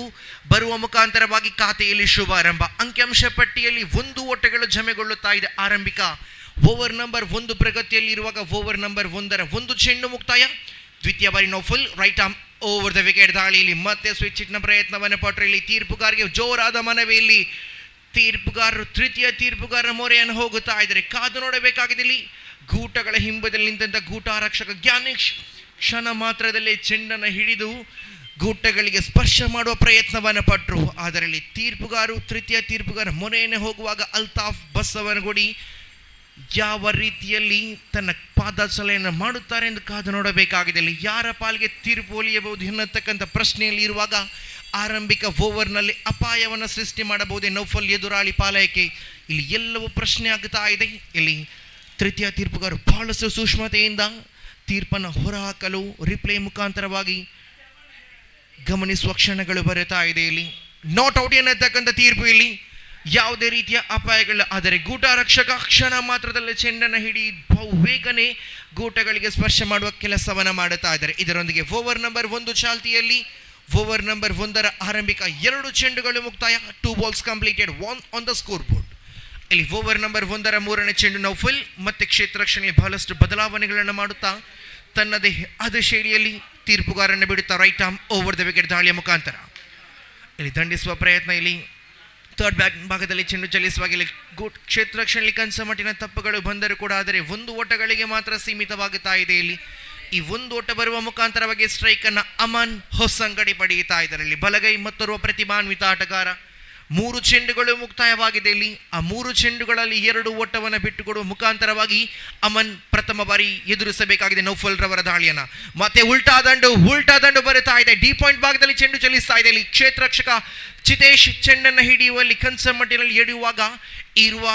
ಬರುವ ಮುಖಾಂತರವಾಗಿ ಖಾತೆಯಲ್ಲಿ ಶುಭಾರಂಭ. ಅಂಕಿಅಂಶ ಪಟ್ಟಿಯಲ್ಲಿ 1 ಓಟಗಳು ಜಮೆಗೊಳ್ಳುತ್ತಾ ಇದೆ. ಆರಂಭಿಕ ಓವರ್ ನಂಬರ್ 1 ಪ್ರಗತಿಯಲ್ಲಿ ಇರುವಾಗ ಓವರ್ ನಂಬರ್ 1ರ ಒಂದು ಚೆಂಡು ಮುಕ್ತಾಯ. ದ್ವಿತೀಯ ಬಾರಿ Naufal right arm over the wicket ದಾಳಿಯಲ್ಲಿ ಮತ್ತೆ ಸ್ವಿಚ್ ಹಿಟ್ನ ಪ್ರಯತ್ನವನ್ನು ಪಟ್ಟರೆ ಇಲ್ಲಿ ತೀರ್ಪುಗಾರರಿಗೆ ಜೋರಾದ ಮನವಿಯಲ್ಲಿ ತೀರ್ಪುಗಾರರು ತೃತೀಯ ತೀರ್ಪುಗಾರರ ಮೊರೆಯನ್ನು ಹೋಗುತ್ತಾ ಇದ್ದಾರೆ. ಕಾದು ನೋಡಬೇಕಾಗಿದೆ. ಇಲ್ಲಿ ಗೂಟಗಳ ಹಿಂಬದಲ್ಲಿ ನಿಂತ ಗೂಟಾರಕ್ಷಕ ಜ್ಞಾನೇಶ್ ಕ್ಷಣ ಮಾತ್ರದಲ್ಲೇ ಚೆಂಡನ್ನು ಹಿಡಿದು ಗೂಟಗಳಿಗೆ ಸ್ಪರ್ಶ ಮಾಡುವ ಪ್ರಯತ್ನವನ್ನು ಪಟ್ಟರು. ಅದರಲ್ಲಿ ತೃತೀಯ ತೀರ್ಪುಗಾರ ಮೊರೆಯನ್ನು ಹೋಗುವಾಗ ಅಲ್ತಾಫ್ ಬಸವನಗುಡಿ ಯಾವ ರೀತಿಯಲ್ಲಿ ತನ್ನ ಪಾದಾಚಲೆಯನ್ನು ಮಾಡುತ್ತಾರೆ ಎಂದು ಕಾದು ನೋಡಬೇಕಾಗಿದೆ. ಇಲ್ಲಿ ಯಾರ ಪಾಲಿಗೆ ತೀರ್ಪು ಒಲಿಯಬಹುದು ಎನ್ನತಕ್ಕಂಥ ಪ್ರಶ್ನೆಯಲ್ಲಿ ಇರುವಾಗ ಆರಂಭಿಕ ಓವರ್ನಲ್ಲಿ ಅಪಾಯವನ್ನು ಸೃಷ್ಟಿ ಮಾಡಬಹುದೇ ನೌಫಲ್ ಎದುರಾಳಿ ಪಾಲಯಕ್ಕೆ, ಇಲ್ಲಿ ಎಲ್ಲವೂ ಪ್ರಶ್ನೆ ಆಗುತ್ತಾ ಇದೆ. ಇಲ್ಲಿ ತೃತೀಯ ತೀರ್ಪುಗಾರರು ಬಹಳಷ್ಟು ಸೂಕ್ಷ್ಮತೆಯಿಂದ ತೀರ್ಪನ್ನು ಹೊರಹಾಕಲು ರಿಪ್ಲೇ ಮುಖಾಂತರವಾಗಿ ಗಮನಿಸುವ ಕ್ಷಣಗಳು ಬರುತ್ತಾ ಇದೆ. ಇಲ್ಲಿ ನಾಟ್ ಔಟ್ ಎನ್ನತಕ್ಕಂಥ ತೀರ್ಪು, ಇಲ್ಲಿ ಯಾವುದೇ ರೀತಿಯ ಅಪಾಯಗಳು. ಆದರೆ ಗೂಟಾರಕ್ಷಕ ಕ್ಷಣ ಮಾತ್ರದಲ್ಲೇ ಚೆಂಡನ್ನು ಹಿಡಿ ಬಹುಬೇಗನೆ ಗೂಟಗಳಿಗೆ ಸ್ಪರ್ಶ ಮಾಡುವ ಕೆಲಸವನ್ನು ಮಾಡುತ್ತಾ ಇದ್ದಾರೆ. ಇದರೊಂದಿಗೆ ಓವರ್ ನಂಬರ್ 1 ಚಾಲ್ತಿಯಲ್ಲಿ ಓವರ್ ನಂಬರ್ 1ರ ಆರಂಭಿಕ 2 ಚೆಂಡುಗಳು ಮುಕ್ತಾಯ. 2 balls completed 1 on the score board. ಇಲ್ಲಿ ಓವರ್ ನಂಬರ್ 1ರ 3ನೇ ಚೆಂಡು ನೌಫಲ್ ಮತ್ತೆ ಕ್ಷೇತ್ರ ರಕ್ಷಣೆಗೆ ಬಹಳಷ್ಟು ಬದಲಾವಣೆಗಳನ್ನು ಮಾಡುತ್ತಾ ತನ್ನದೇ ಆದ ಶೈಲಿಯಲ್ಲಿ ತೀರ್ಪುಗಾರನ್ನು ಬಿಡುತ್ತಾ right arm over the wicket ದಾಳಿಯ ಮುಖಾಂತರ ಇಲ್ಲಿ ದಂಡಿಸುವ ಪ್ರಯತ್ನ. ಇಲ್ಲಿ ಥರ್ಡ್ ಭಾಗದಲ್ಲಿ ಚೆಂಡು ಚಲಿಸುವಾಗ ಇಲ್ಲಿ ಕ್ಷೇತ್ರ ರಕ್ಷಣೆಯಲ್ಲಿ ಕನಸಮಟ್ಟಿನ ತಪ್ಪುಗಳು ಬಂದರೂ ಕೂಡ ಆದರೆ 1 ಓಟಗಳಿಗೆ ಮಾತ್ರ ಸೀಮಿತವಾಗುತ್ತಾ ಇದೆ. ಇಲ್ಲಿ ಈ 1 ಓಟ ಬರುವ ಮುಖಾಂತರವಾಗಿ ಸ್ಟ್ರೈಕ್ ಅನ್ನು ಅಮನ್ ಹೊಸಂಗಡಿ ಪಡೆಯುತ್ತಾ ಇದ್ದಾರೆ. ಇಲ್ಲಿ ಬಲಗೈ ಮತ್ತೋರ್ವ ಪ್ರತಿಭಾನ್ವಿತ ಆಟಗಾರ. 3 ಚೆಂಡುಗಳು ಮುಕ್ತಾಯವಾಗಿದೆ. ಇಲ್ಲಿ ಆ 3 ಚೆಂಡುಗಳಲ್ಲಿ 2 ಓಟವನ್ನು ಬಿಟ್ಟುಕೊಡುವ ಮುಖಾಂತರವಾಗಿ ಅಮನ್ ಪ್ರಥಮ ಬಾರಿ ಎದುರಿಸಬೇಕಾಗಿದೆ ನೌಫಲ್ ರವರ ದಾಳಿಯನ್ನ. ಮತ್ತೆ ಉಲ್ಟಾ ದಂಡು ಬರುತ್ತಾ ಇದೆ. ಡಿ ಪಾಯಿಂಟ್ ಭಾಗದಲ್ಲಿ ಚೆಂಡು ಚಲಿಸ್ತಾ ಇದೆ. ಇಲ್ಲಿ ಕ್ಷೇತ್ರ ರಕ್ಷಕ ಚಿತೇಶ್ ಚೆಂಡನ್ನು ಹಿಡಿಯುವಲ್ಲಿ ಕನ್ಸಮಟ್ಟಿನಲ್ಲಿ ಎಳೆಯುವಾಗ ಇರುವ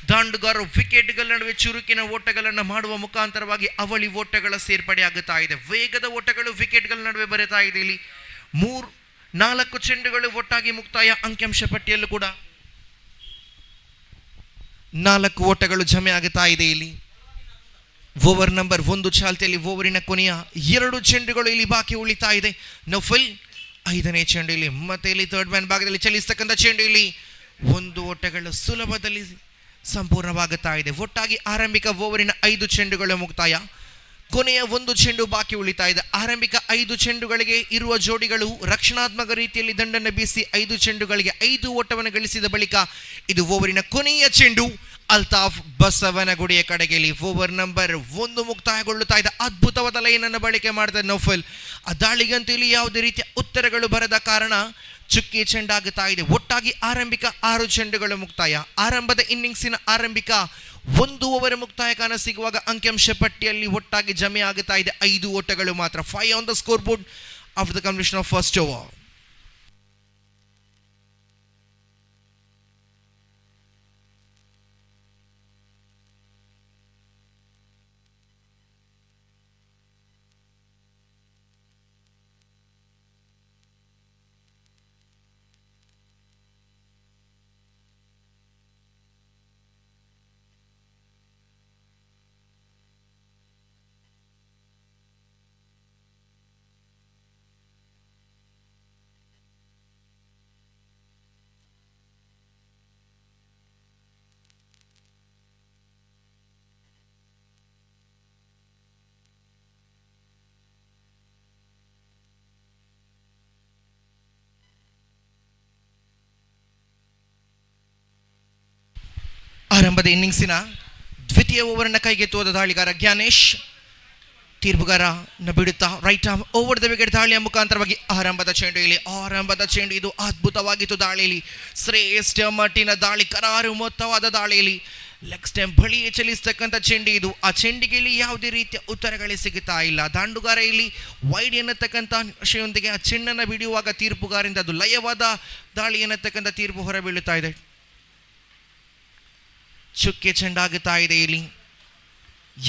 ದಾಂಡುಗಾರರು ವಿಕೆಟ್ಗಳ ನಡುವೆ ಚುರುಕಿನ ಓಟಗಳನ್ನು ಮಾಡುವ ಮುಖಾಂತರವಾಗಿ ಅವಳಿ ಓಟಗಳ ಸೇರ್ಪಡೆ ಆಗುತ್ತಾ ಇದೆ. ವೇಗದ ಓಟಗಳು ವಿಕೆಟ್ಗಳ ನಡುವೆ ಬರುತ್ತಾ ಇದೆ. ಇಲ್ಲಿ 4 ಚೆಂಡುಗಳು ಒಟ್ಟಾಗಿ ಮುಕ್ತಾಯ. ಅಂಕಿಅಂಶ ಪಟ್ಟಿಯಲ್ಲೂ ಕೂಡ 4 ಓಟಗಳು ಜಮೆ ಆಗುತ್ತಾ ಇದೆ. ಇಲ್ಲಿ ಓವರ್ ನಂಬರ್ 1 ಚಾಲ್ತಿಯಲ್ಲಿ ಓವರಿನ ಕೊನೆಯ 2 ಚೆಂಡುಗಳು ಇಲ್ಲಿ ಬಾಕಿ ಉಳಿತಾ ಇದೆ. ನೌಫಲ್ 5ನೇ ಚೆಂಡು ಇಲ್ಲಿ ಮತ್ತೆ ಇಲ್ಲಿ ಥರ್ಡ್ ಮ್ಯಾನ್ ಭಾಗದಲ್ಲಿ ಚಲಿಸತಕ್ಕಂಥ ಚೆಂಡು ಇಲ್ಲಿ 1 ಓಟಗಳು ಸುಲಭದಲ್ಲಿ ಸಂಪೂರ್ಣವಾಗುತ್ತಾ ಇದೆ. ಒಟ್ಟಾಗಿ ಆರಂಭಿಕ ಓವರಿನ 5 ಚೆಂಡುಗಳು ಮುಕ್ತಾಯ. ಕೊನೆಯ 1 ಚೆಂಡು ಬಾಕಿ ಉಳಿತಾ ಇದೆ. ಆರಂಭಿಕ 5 ಚೆಂಡುಗಳಿಗೆ ಇರುವ ಜೋಡಿಗಳು ರಕ್ಷಣಾತ್ಮಕ ರೀತಿಯಲ್ಲಿ ದಂಡನ್ನು ಬೀಸಿ 5 ಚೆಂಡುಗಳಿಗೆ 5 ಓಟವನ್ನು ಗಳಿಸಿದ ಬಳಿಕ ಇದು ಓವರಿನ ಕೊನೆಯ ಚೆಂಡು ಅಲ್ತಾಫ್ ಬಸವನಗುಡಿಯ ಕಡೆಗೆ. ಇಲ್ಲಿ ಓವರ್ ನಂಬರ್ 1 ಮುಕ್ತಾಯಗೊಳ್ಳುತ್ತಾ ಇದೆ. ಅದ್ಭುತವಾದ ಲೈನ್ ಅನ್ನು ಬಳಕೆ ಮಾಡಿದ ನೌಫಲ್. ಆ ದಾಳಿಗಂತೂ ಇಲ್ಲಿ ಯಾವುದೇ ರೀತಿಯ ಉತ್ತರಗಳು ಬರದ ಕಾರಣ ಚುಕ್ಕಿ ಚೆಂಡಾಗುತ್ತಾ ಇದೆ. ಒಟ್ಟಾಗಿ ಆರಂಭಿಕ 6 ಚೆಂಡುಗಳು ಮುಕ್ತಾಯ. ಆರಂಭದ ಇನ್ನಿಂಗ್ಸಿನ ಆರಂಭಿಕ 1 ಓವರ್ ಮುಕ್ತಾಯ ಕಾಣ ಸಿಗುವಾಗ ಅಂಕಿಅಂಶ ಪಟ್ಟಿಯಲ್ಲಿ ಒಟ್ಟಾಗಿ ಜಮೆ ಆಗುತ್ತಾ ಇದೆ 5 ಓಟಗಳು ಮಾತ್ರ. 5 on the score board after the completion of first over. ಆರಂಭದ ಇನ್ನಿಂಗ್ಸಿನ ದ್ವಿತೀಯ ಓವರನ್ನು ಕೈಗೆತ್ತುವ ದಾಳಿಗಾರ ಜ್ಞಾನೇಶ್ ತೀರ್ಪುಗಾರನ ಬಿಡುತ್ತಾ right arm over the wicket ದಾಳಿಯ ಮುಖಾಂತರವಾಗಿ ಆರಂಭದ ಚೆಂಡು ಇದು ಅದ್ಭುತವಾಗಿತ್ತು. ದಾಳಿಯಲ್ಲಿ ಶ್ರೇಷ್ಠ ಮಟ್ಟಿನ ದಾಳಿ, ಕರಾರು ಮೊತ್ತವಾದ ದಾಳಿಯಲ್ಲಿ ಲೆಗ್ ಸ್ಟಂಪ್ ಬಳಿಯೇ ಚಲಿಸತಕ್ಕಂಥ ಚೆಂಡು ಇದು. ಆ ಚೆಂಡಿಗೆ ಇಲ್ಲಿ ಯಾವುದೇ ರೀತಿಯ ಉತ್ತರಗಳೇ ಸಿಗುತ್ತಾ ಇಲ್ಲ. ದಾಂಡುಗಾರ ಇಲ್ಲಿ ವೈಡ್ ಎನ್ನತಕ್ಕಂಥ ವಿಷಯದೊಂದಿಗೆ ಆ ಚೆಂಡನ್ನು ಬಿಡುವಾಗ ತೀರ್ಪುಗಾರಿಂದ ಅದು ಲಯವಾದ ದಾಳಿ ಎನ್ನತಕ್ಕಂಥ ತೀರ್ಪು ಹೊರಬೀಳುತ್ತಾ ಇದೆ. ಚುಕ್ಕೆ ಚೆಂಡಾಗುತ್ತಾ ಇದೆ. ಇಲ್ಲಿ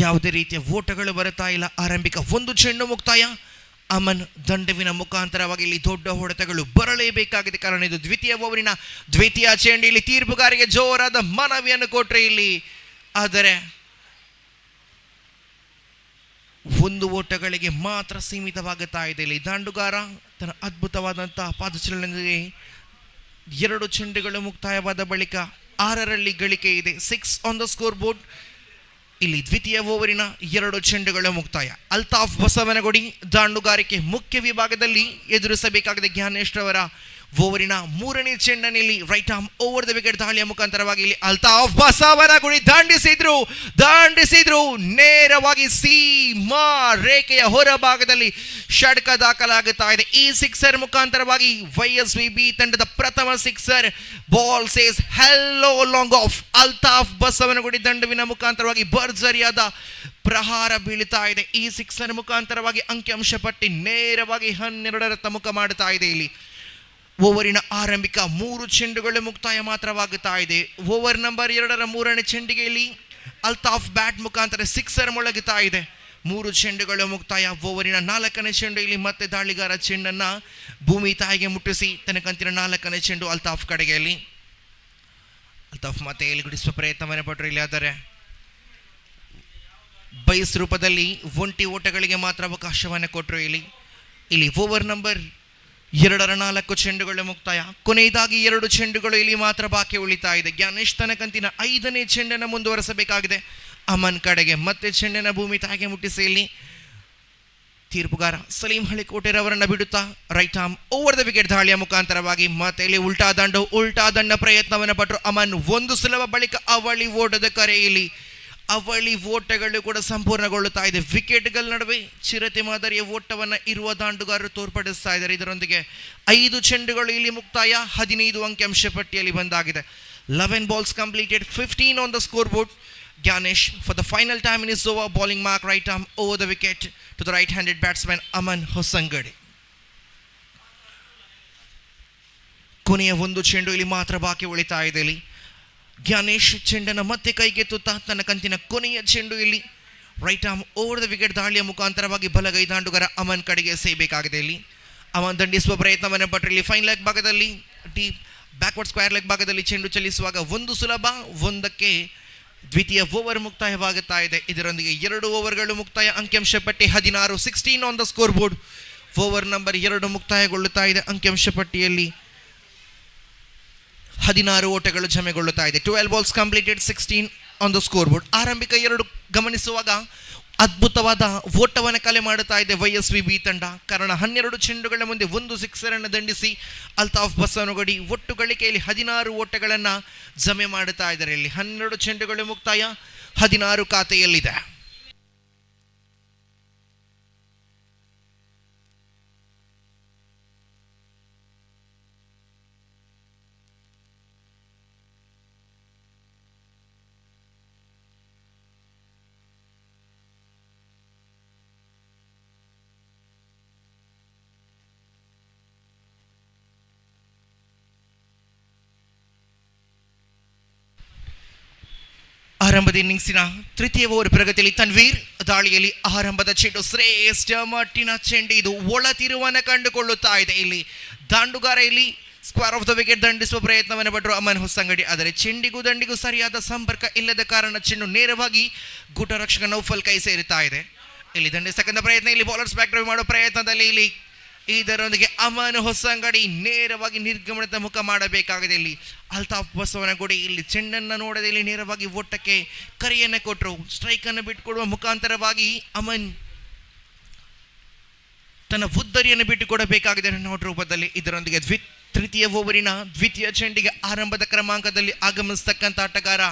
ಯಾವುದೇ ರೀತಿಯ ಓಟಗಳು ಬರುತ್ತಾ ಇಲ್ಲ. ಆರಂಭಿಕ 1 ಚೆಂಡು ಮುಕ್ತಾಯ. ಅಮನ್ ದಂಡವಿನ ಮುಖಾಂತರವಾಗಿ ಇಲ್ಲಿ ದೊಡ್ಡ ಹೊಡೆತಗಳು ಬರಲೇಬೇಕಾಗಿದೆ. ಕಾರಣ ಇದು ದ್ವಿತೀಯ ಓವರಿನ ದ್ವಿತೀಯ ಚೆಂಡು. ಇಲ್ಲಿ ತೀರ್ಪುಗಾರಿಗೆ ಜೋರಾದ ಮನವಿಯನ್ನು ಕೊಟ್ಟರೆ ಇಲ್ಲಿ, ಆದರೆ 1 ಓಟಗಳಿಗೆ ಮಾತ್ರ ಸೀಮಿತವಾಗುತ್ತಾ ಇದೆ. ಇಲ್ಲಿ ದಾಂಡುಗಾರ ತನ್ನ ಅದ್ಭುತವಾದಂತಹ ಪಾದಚಲನೆಗೆ 2 ಚೆಂಡುಗಳು ಮುಕ್ತಾಯವಾದ ಬಳಿಕ 6ರಲ್ಲಿ ಗಳಿಕೆ ಇದೆ. 6 ಆನ್ ದ ಸ್ಕೋರ್ ಬೋರ್ಡ್. ಇಲ್ಲಿ ದ್ವಿತೀಯ ಓವರಿನ 2 ಚೆಂಡುಗಳ ಮುಕ್ತಾಯ. ಅಲ್ತಾಫ್ ಬಸವನಗುಡಿ ದಾಂಡುಗಾರಿಕೆ ಮುಖ್ಯ ವಿಭಾಗದಲ್ಲಿ ಎದುರಿಸಬೇಕಾಗಿದೆ ಜ್ಞಾನೇಶ್ ರವರ ಓವರಿನ 3ನೇ ಚೆಂಡನಲ್ಲಿ right arm over the wicket ದಾಳಿಯ ಮುಖಾಂತರವಾಗಿ ಇಲ್ಲಿ ಅಲ್ತಾಫ್ ಬಸವನಗುಡಿ ದಾಂಡಿಸಿದ್ರು ನೇರವಾಗಿ ಸೀಮಾ ರೇಖೆಯ ಹೊರಭಾಗದಲ್ಲಿ ಷಟ್ಕ ದಾಖಲಾಗುತ್ತಾ ಇದೆ. ಈ ಸಿಕ್ಸರ್ ಮುಖಾಂತರವಾಗಿ YSVB ತಂಡದ ಪ್ರಥಮ sixer. Ball says hello long off. Altaf Basavanagudi ದಂಡವಿನ ಮುಖಾಂತರವಾಗಿ ಭರ್ಜರಿಯಾದ ಪ್ರಹಾರ ಬೀಳುತ್ತಾ ಇದೆ. ಈ ಸಿಕ್ಸರ್ ಮುಖಾಂತರವಾಗಿ ಅಂಕಿಅಂಶ ಪಟ್ಟಿ ನೇರವಾಗಿ 12ರತ್ತ ಮುಖ ಮಾಡುತ್ತಾ ಇದೆ. ಇಲ್ಲಿ ಓವರಿನ ಆರಂಭಿಕ 3 ಚೆಂಡುಗಳು ಮುಕ್ತಾಯ ಮಾತ್ರವಾಗುತ್ತಾ ಇದೆ. ಓವರ್ ನಂಬರ್ 2ರ 3ನೇ ಚೆಂಡಿಗೆ ಇಲ್ಲಿ ಅಲ್ತಾಫ್ ಬ್ಯಾಟ್ ಮುಖಾಂತರ ಸಿಕ್ಸರ್ ಮೊಳಗುತ್ತಾ ಇದೆ. 3 ಚೆಂಡುಗಳು ಮುಕ್ತಾಯ. ಓವರಿನ 4ನೇ ಚೆಂಡು. ಇಲ್ಲಿ ಮತ್ತೆ ದಾಳಿಗಾರ ಚೆಂಡನ್ನ ಭೂಮಿ ತಾಯಿಗೆ ಮುಟ್ಟಿಸಿ ತನ್ನ ಕಂತಿನ 4ನೇ ಚೆಂಡು ಅಲ್ತಾಫ್ ಕಡೆಗೆ. ಇಲ್ಲಿ ಅಲ್ತಾಫ್ ಮತ್ತೆ ಇಲ್ಲಿ ಗುಡಿಸುವ ಪ್ರಯತ್ನವನ್ನು ಪಟ್ಟರು. ಇಲ್ಲಿ ಆದರೆ ಬೈಸ್ ರೂಪದಲ್ಲಿ 1 ಓಟಗಳಿಗೆ ಮಾತ್ರ ಅವಕಾಶವನ್ನು ಕೊಟ್ಟರು. ಇಲ್ಲಿ ಓವರ್ ನಂಬರ್ 2ರ 4 ಚೆಂಡುಗಳು ಮುಕ್ತಾಯ. ಕೊನೆಯದಾಗಿ 2 ಚೆಂಡುಗಳು ಇಲ್ಲಿ ಮಾತ್ರ ಬಾಕಿ ಉಳಿತಾ ಇದೆ. ಜ್ಞಾನೇಶ್ ತನ್ನ ಕಂತಿನ 5ನೇ ಚೆಂಡನ್ನು ಮುಂದುವರೆಸಬೇಕಾಗಿದೆ. ಅಮನ್ ಕಡೆಗೆ ಮತ್ತೆ ಚೆಂಡನ ಭೂಮಿ ತಾಯಿಗೆ ಮುಟ್ಟಿಸಿ ಇಲ್ಲಿ ತೀರ್ಪುಗಾರ ಸಲೀಂ ಹಳಿಕೋಟೆರವರನ್ನು ಬಿಡುತ್ತಾ right arm over the wicket ದಾಳಿಯ ಮುಖಾಂತರವಾಗಿ ಮತ್ತೆ ಇಲ್ಲಿ ಉಲ್ಟಾ ದಂಡ ಪ್ರಯತ್ನವನ್ನು ಪಟ್ಟರು ಅಮನ್. 1 ಸುಲಭ ಬಳಿಕ ಅವಳಿ ಓಟದ ಕರೆ. ಇಲ್ಲಿ ಅವಳಿ ಓಟಗಳು ಕೂಡ ಸಂಪೂರ್ಣಗೊಳ್ಳುತ್ತಾ ಇದೆ. ವಿಕೆಟ್ಗಳ ನಡುವೆ ಚಿರತೆ ಮಾದರಿಯ ಓಟವನ್ನು ಇರುವ ದಾಂಡುಗಾರರು ತೋರ್ಪಡಿಸ್ತಾ ಇದ್ದಾರೆ. ಇದರೊಂದಿಗೆ 5 ಚೆಂಡುಗಳು ಇಲ್ಲಿ ಮುಕ್ತಾಯ. 15 ಅಂಕಿಅಂಶ ಪಟ್ಟಿಯಲ್ಲಿ ಬಂದಾಗಿದೆ. 11 balls completed, 15 on the scoreboard. Ganesh for the final time in his over, bowling mark right arm over the wicket to the right-handed batsman Aman Hosangadi. ಕೊನೆಯ 1 ಚೆಂಡು ಇಲ್ಲಿ ಮಾತ್ರ ಬಾಕಿ ಉಳಿತಾ ಇದೆ. ಇಲ್ಲಿ ಜ್ಞಾನೇಶ್ ಚೆಂಡನ್ನು ಮತ್ತೆ ಕೈಗೆತ್ತುತ್ತಾ ತನ್ನ ಕಂತಿನ ಕೊನೆಯ ಚೆಂಡು ಇಲ್ಲಿ right arm over the wicket ದಾಳಿಯ ಮುಖಾಂತರವಾಗಿ ಬಲಗೈ ದಾಂಡುಗಾರ ಅಮನ್ ಕಡೆಗೆ ಸೇಯಬೇಕಾಗಿದೆ. ಇಲ್ಲಿ ಅಮನ್ ದಂಡಿಸುವ ಪ್ರಯತ್ನವನ್ನು ಪಟ್ಟರೆ ಇಲ್ಲಿ ಫೈನ್ ಲೆಗ್ ಭಾಗದಲ್ಲಿ ಡೀಪ್ ಬ್ಯಾಕ್ವರ್ಡ್ ಸ್ಕ್ವೇರ್ ಲೆಗ್ ಭಾಗದಲ್ಲಿ ಚೆಂಡು ಚಲಿಸುವಾಗ 1 ಸುಲಭ 1ಕ್ಕೆ ದ್ವಿತೀಯ ಓವರ್ ಮುಕ್ತಾಯವಾಗುತ್ತಾ ಇದೆ. ಇದರೊಂದಿಗೆ 2 ಓವರ್ಗಳು ಮುಕ್ತಾಯ. ಅಂಕಿಅಂಶ ಪಟ್ಟಿ 16, 16 on the score board. Over number 2 ಮುಕ್ತಾಯಗೊಳ್ಳುತ್ತಾ ಇದೆ. ಅಂಕಿಅಂಶ ಪಟ್ಟಿಯಲ್ಲಿ 16 ಓಟಗಳು ಜಮೆಗೊಳ್ಳುತ್ತಾ ಇದೆ. 12 balls completed, 16 on the scoreboard. ಆರಂಭಿಕ 2 ಗಮನಿಸುವಾಗ ಅದ್ಭುತವಾದ ಓಟವನ್ನು ಕಲೆ ಮಾಡುತ್ತಾ ಇದೆ YSVB ತಂಡ. ಕಾರಣ 12 ಚೆಂಡುಗಳ ಮುಂದೆ 1 ಸಿಕ್ಸರ್ ಅನ್ನು ದಂಡಿಸಿ ಅಲ್ತಾಫ್ ಬಸವನಗುಡಿ ಒಟ್ಟು ಗಳಿಕೆಯಲ್ಲಿ 16 ಓಟಗಳನ್ನು ಜಮೆ ಮಾಡುತ್ತಾ ಇದ್ದಾರೆ. ಇಲ್ಲಿ 12 ಚೆಂಡುಗಳು ಮುಕ್ತಾಯ, 16 ಖಾತೆಯಲ್ಲಿದೆ. ಆರಂಭದ ಇನ್ನಿಂಗ್ಸಿನ ತೃತೀಯ ಓವರ್ ಪ್ರಗತಿಯಲ್ಲಿ ತನ್ವೀರ್ ದಾಳಿಯಲ್ಲಿ ಆರಂಭದ ಚೆಂಡು ಶ್ರೇಷ್ಠ ಮಟ್ಟಿನ ಚೆಂಡು. ಇದು ಒಳ ತಿರುವನ್ನು ಕಂಡುಕೊಳ್ಳುತ್ತಾ ಇದೆ. ಇಲ್ಲಿ ದಾಂಡುಗಾರ ಇಲ್ಲಿ ಸ್ಕ್ವೇರ್ ಆಫ್ ದ ವಿಕೆಟ್ ದಂಡಿಸುವ ಪ್ರಯತ್ನವನ್ನು ಪಟ್ಟರು ಅಮನ್ ಹೊಸಂಗಡಿ. ಆದರೆ ಚೆಂಡಿಗೂ ದಂಡಿಗೂ ಸರಿಯಾದ ಸಂಪರ್ಕ ಇಲ್ಲದ ಕಾರಣ ಚೆಂಡು ನೇರವಾಗಿ ಗುಟ ರಕ್ಷಕ ನೌಫಲ್ ಕೈ ಸೇರುತ್ತಾ ಇದೆ. ಇಲ್ಲಿ ದಂಡಿಸತಕ್ಕಂಥ ಪ್ರಯತ್ನ, ಇಲ್ಲಿ ಬೌಲರ್ಸ್ ಬ್ಯಾಕ್ ಡ್ರೈವ್ ಮಾಡುವ ಪ್ರಯತ್ನದಲ್ಲಿ ಇಲ್ಲಿ ಇದರೊಂದಿಗೆ ಅಮನ್ ಹೊಸಂಗಡಿ ನೇರವಾಗಿ ನಿರ್ಗಮನದ ಮುಖ ಮಾಡಬೇಕಾಗಿದೆ. ಇಲ್ಲಿ ಅಲ್ತಾಫ್ ಬಸವನಗುಡಿ ಇಲ್ಲಿ ಚೆಂಡನ್ನು ನೋಡದೆ ಇಲ್ಲಿ ನೇರವಾಗಿ ಓಟಕ್ಕೆ ಕರೆಯನ್ನು ಕೊಟ್ಟರು. ಸ್ಟ್ರೈಕ್ ಅನ್ನು ಬಿಟ್ಟುಕೊಡುವ ಮುಖಾಂತರವಾಗಿ ಅಮನ್ ತನ್ನ ಉದ್ದರಿಯನ್ನು ಬಿಟ್ಟುಕೊಡಬೇಕಾಗಿದೆ ರನ್ಔಟ್ ರೂಪದಲ್ಲಿ. ಇದರೊಂದಿಗೆ ತೃತೀಯ ಓವರಿನ ದ್ವಿತೀಯ ಚೆಂಡಿಗೆ ಆರಂಭದ ಕ್ರಮಾಂಕದಲ್ಲಿ ಆಗಮಿಸತಕ್ಕಂಥ ಆಟಗಾರ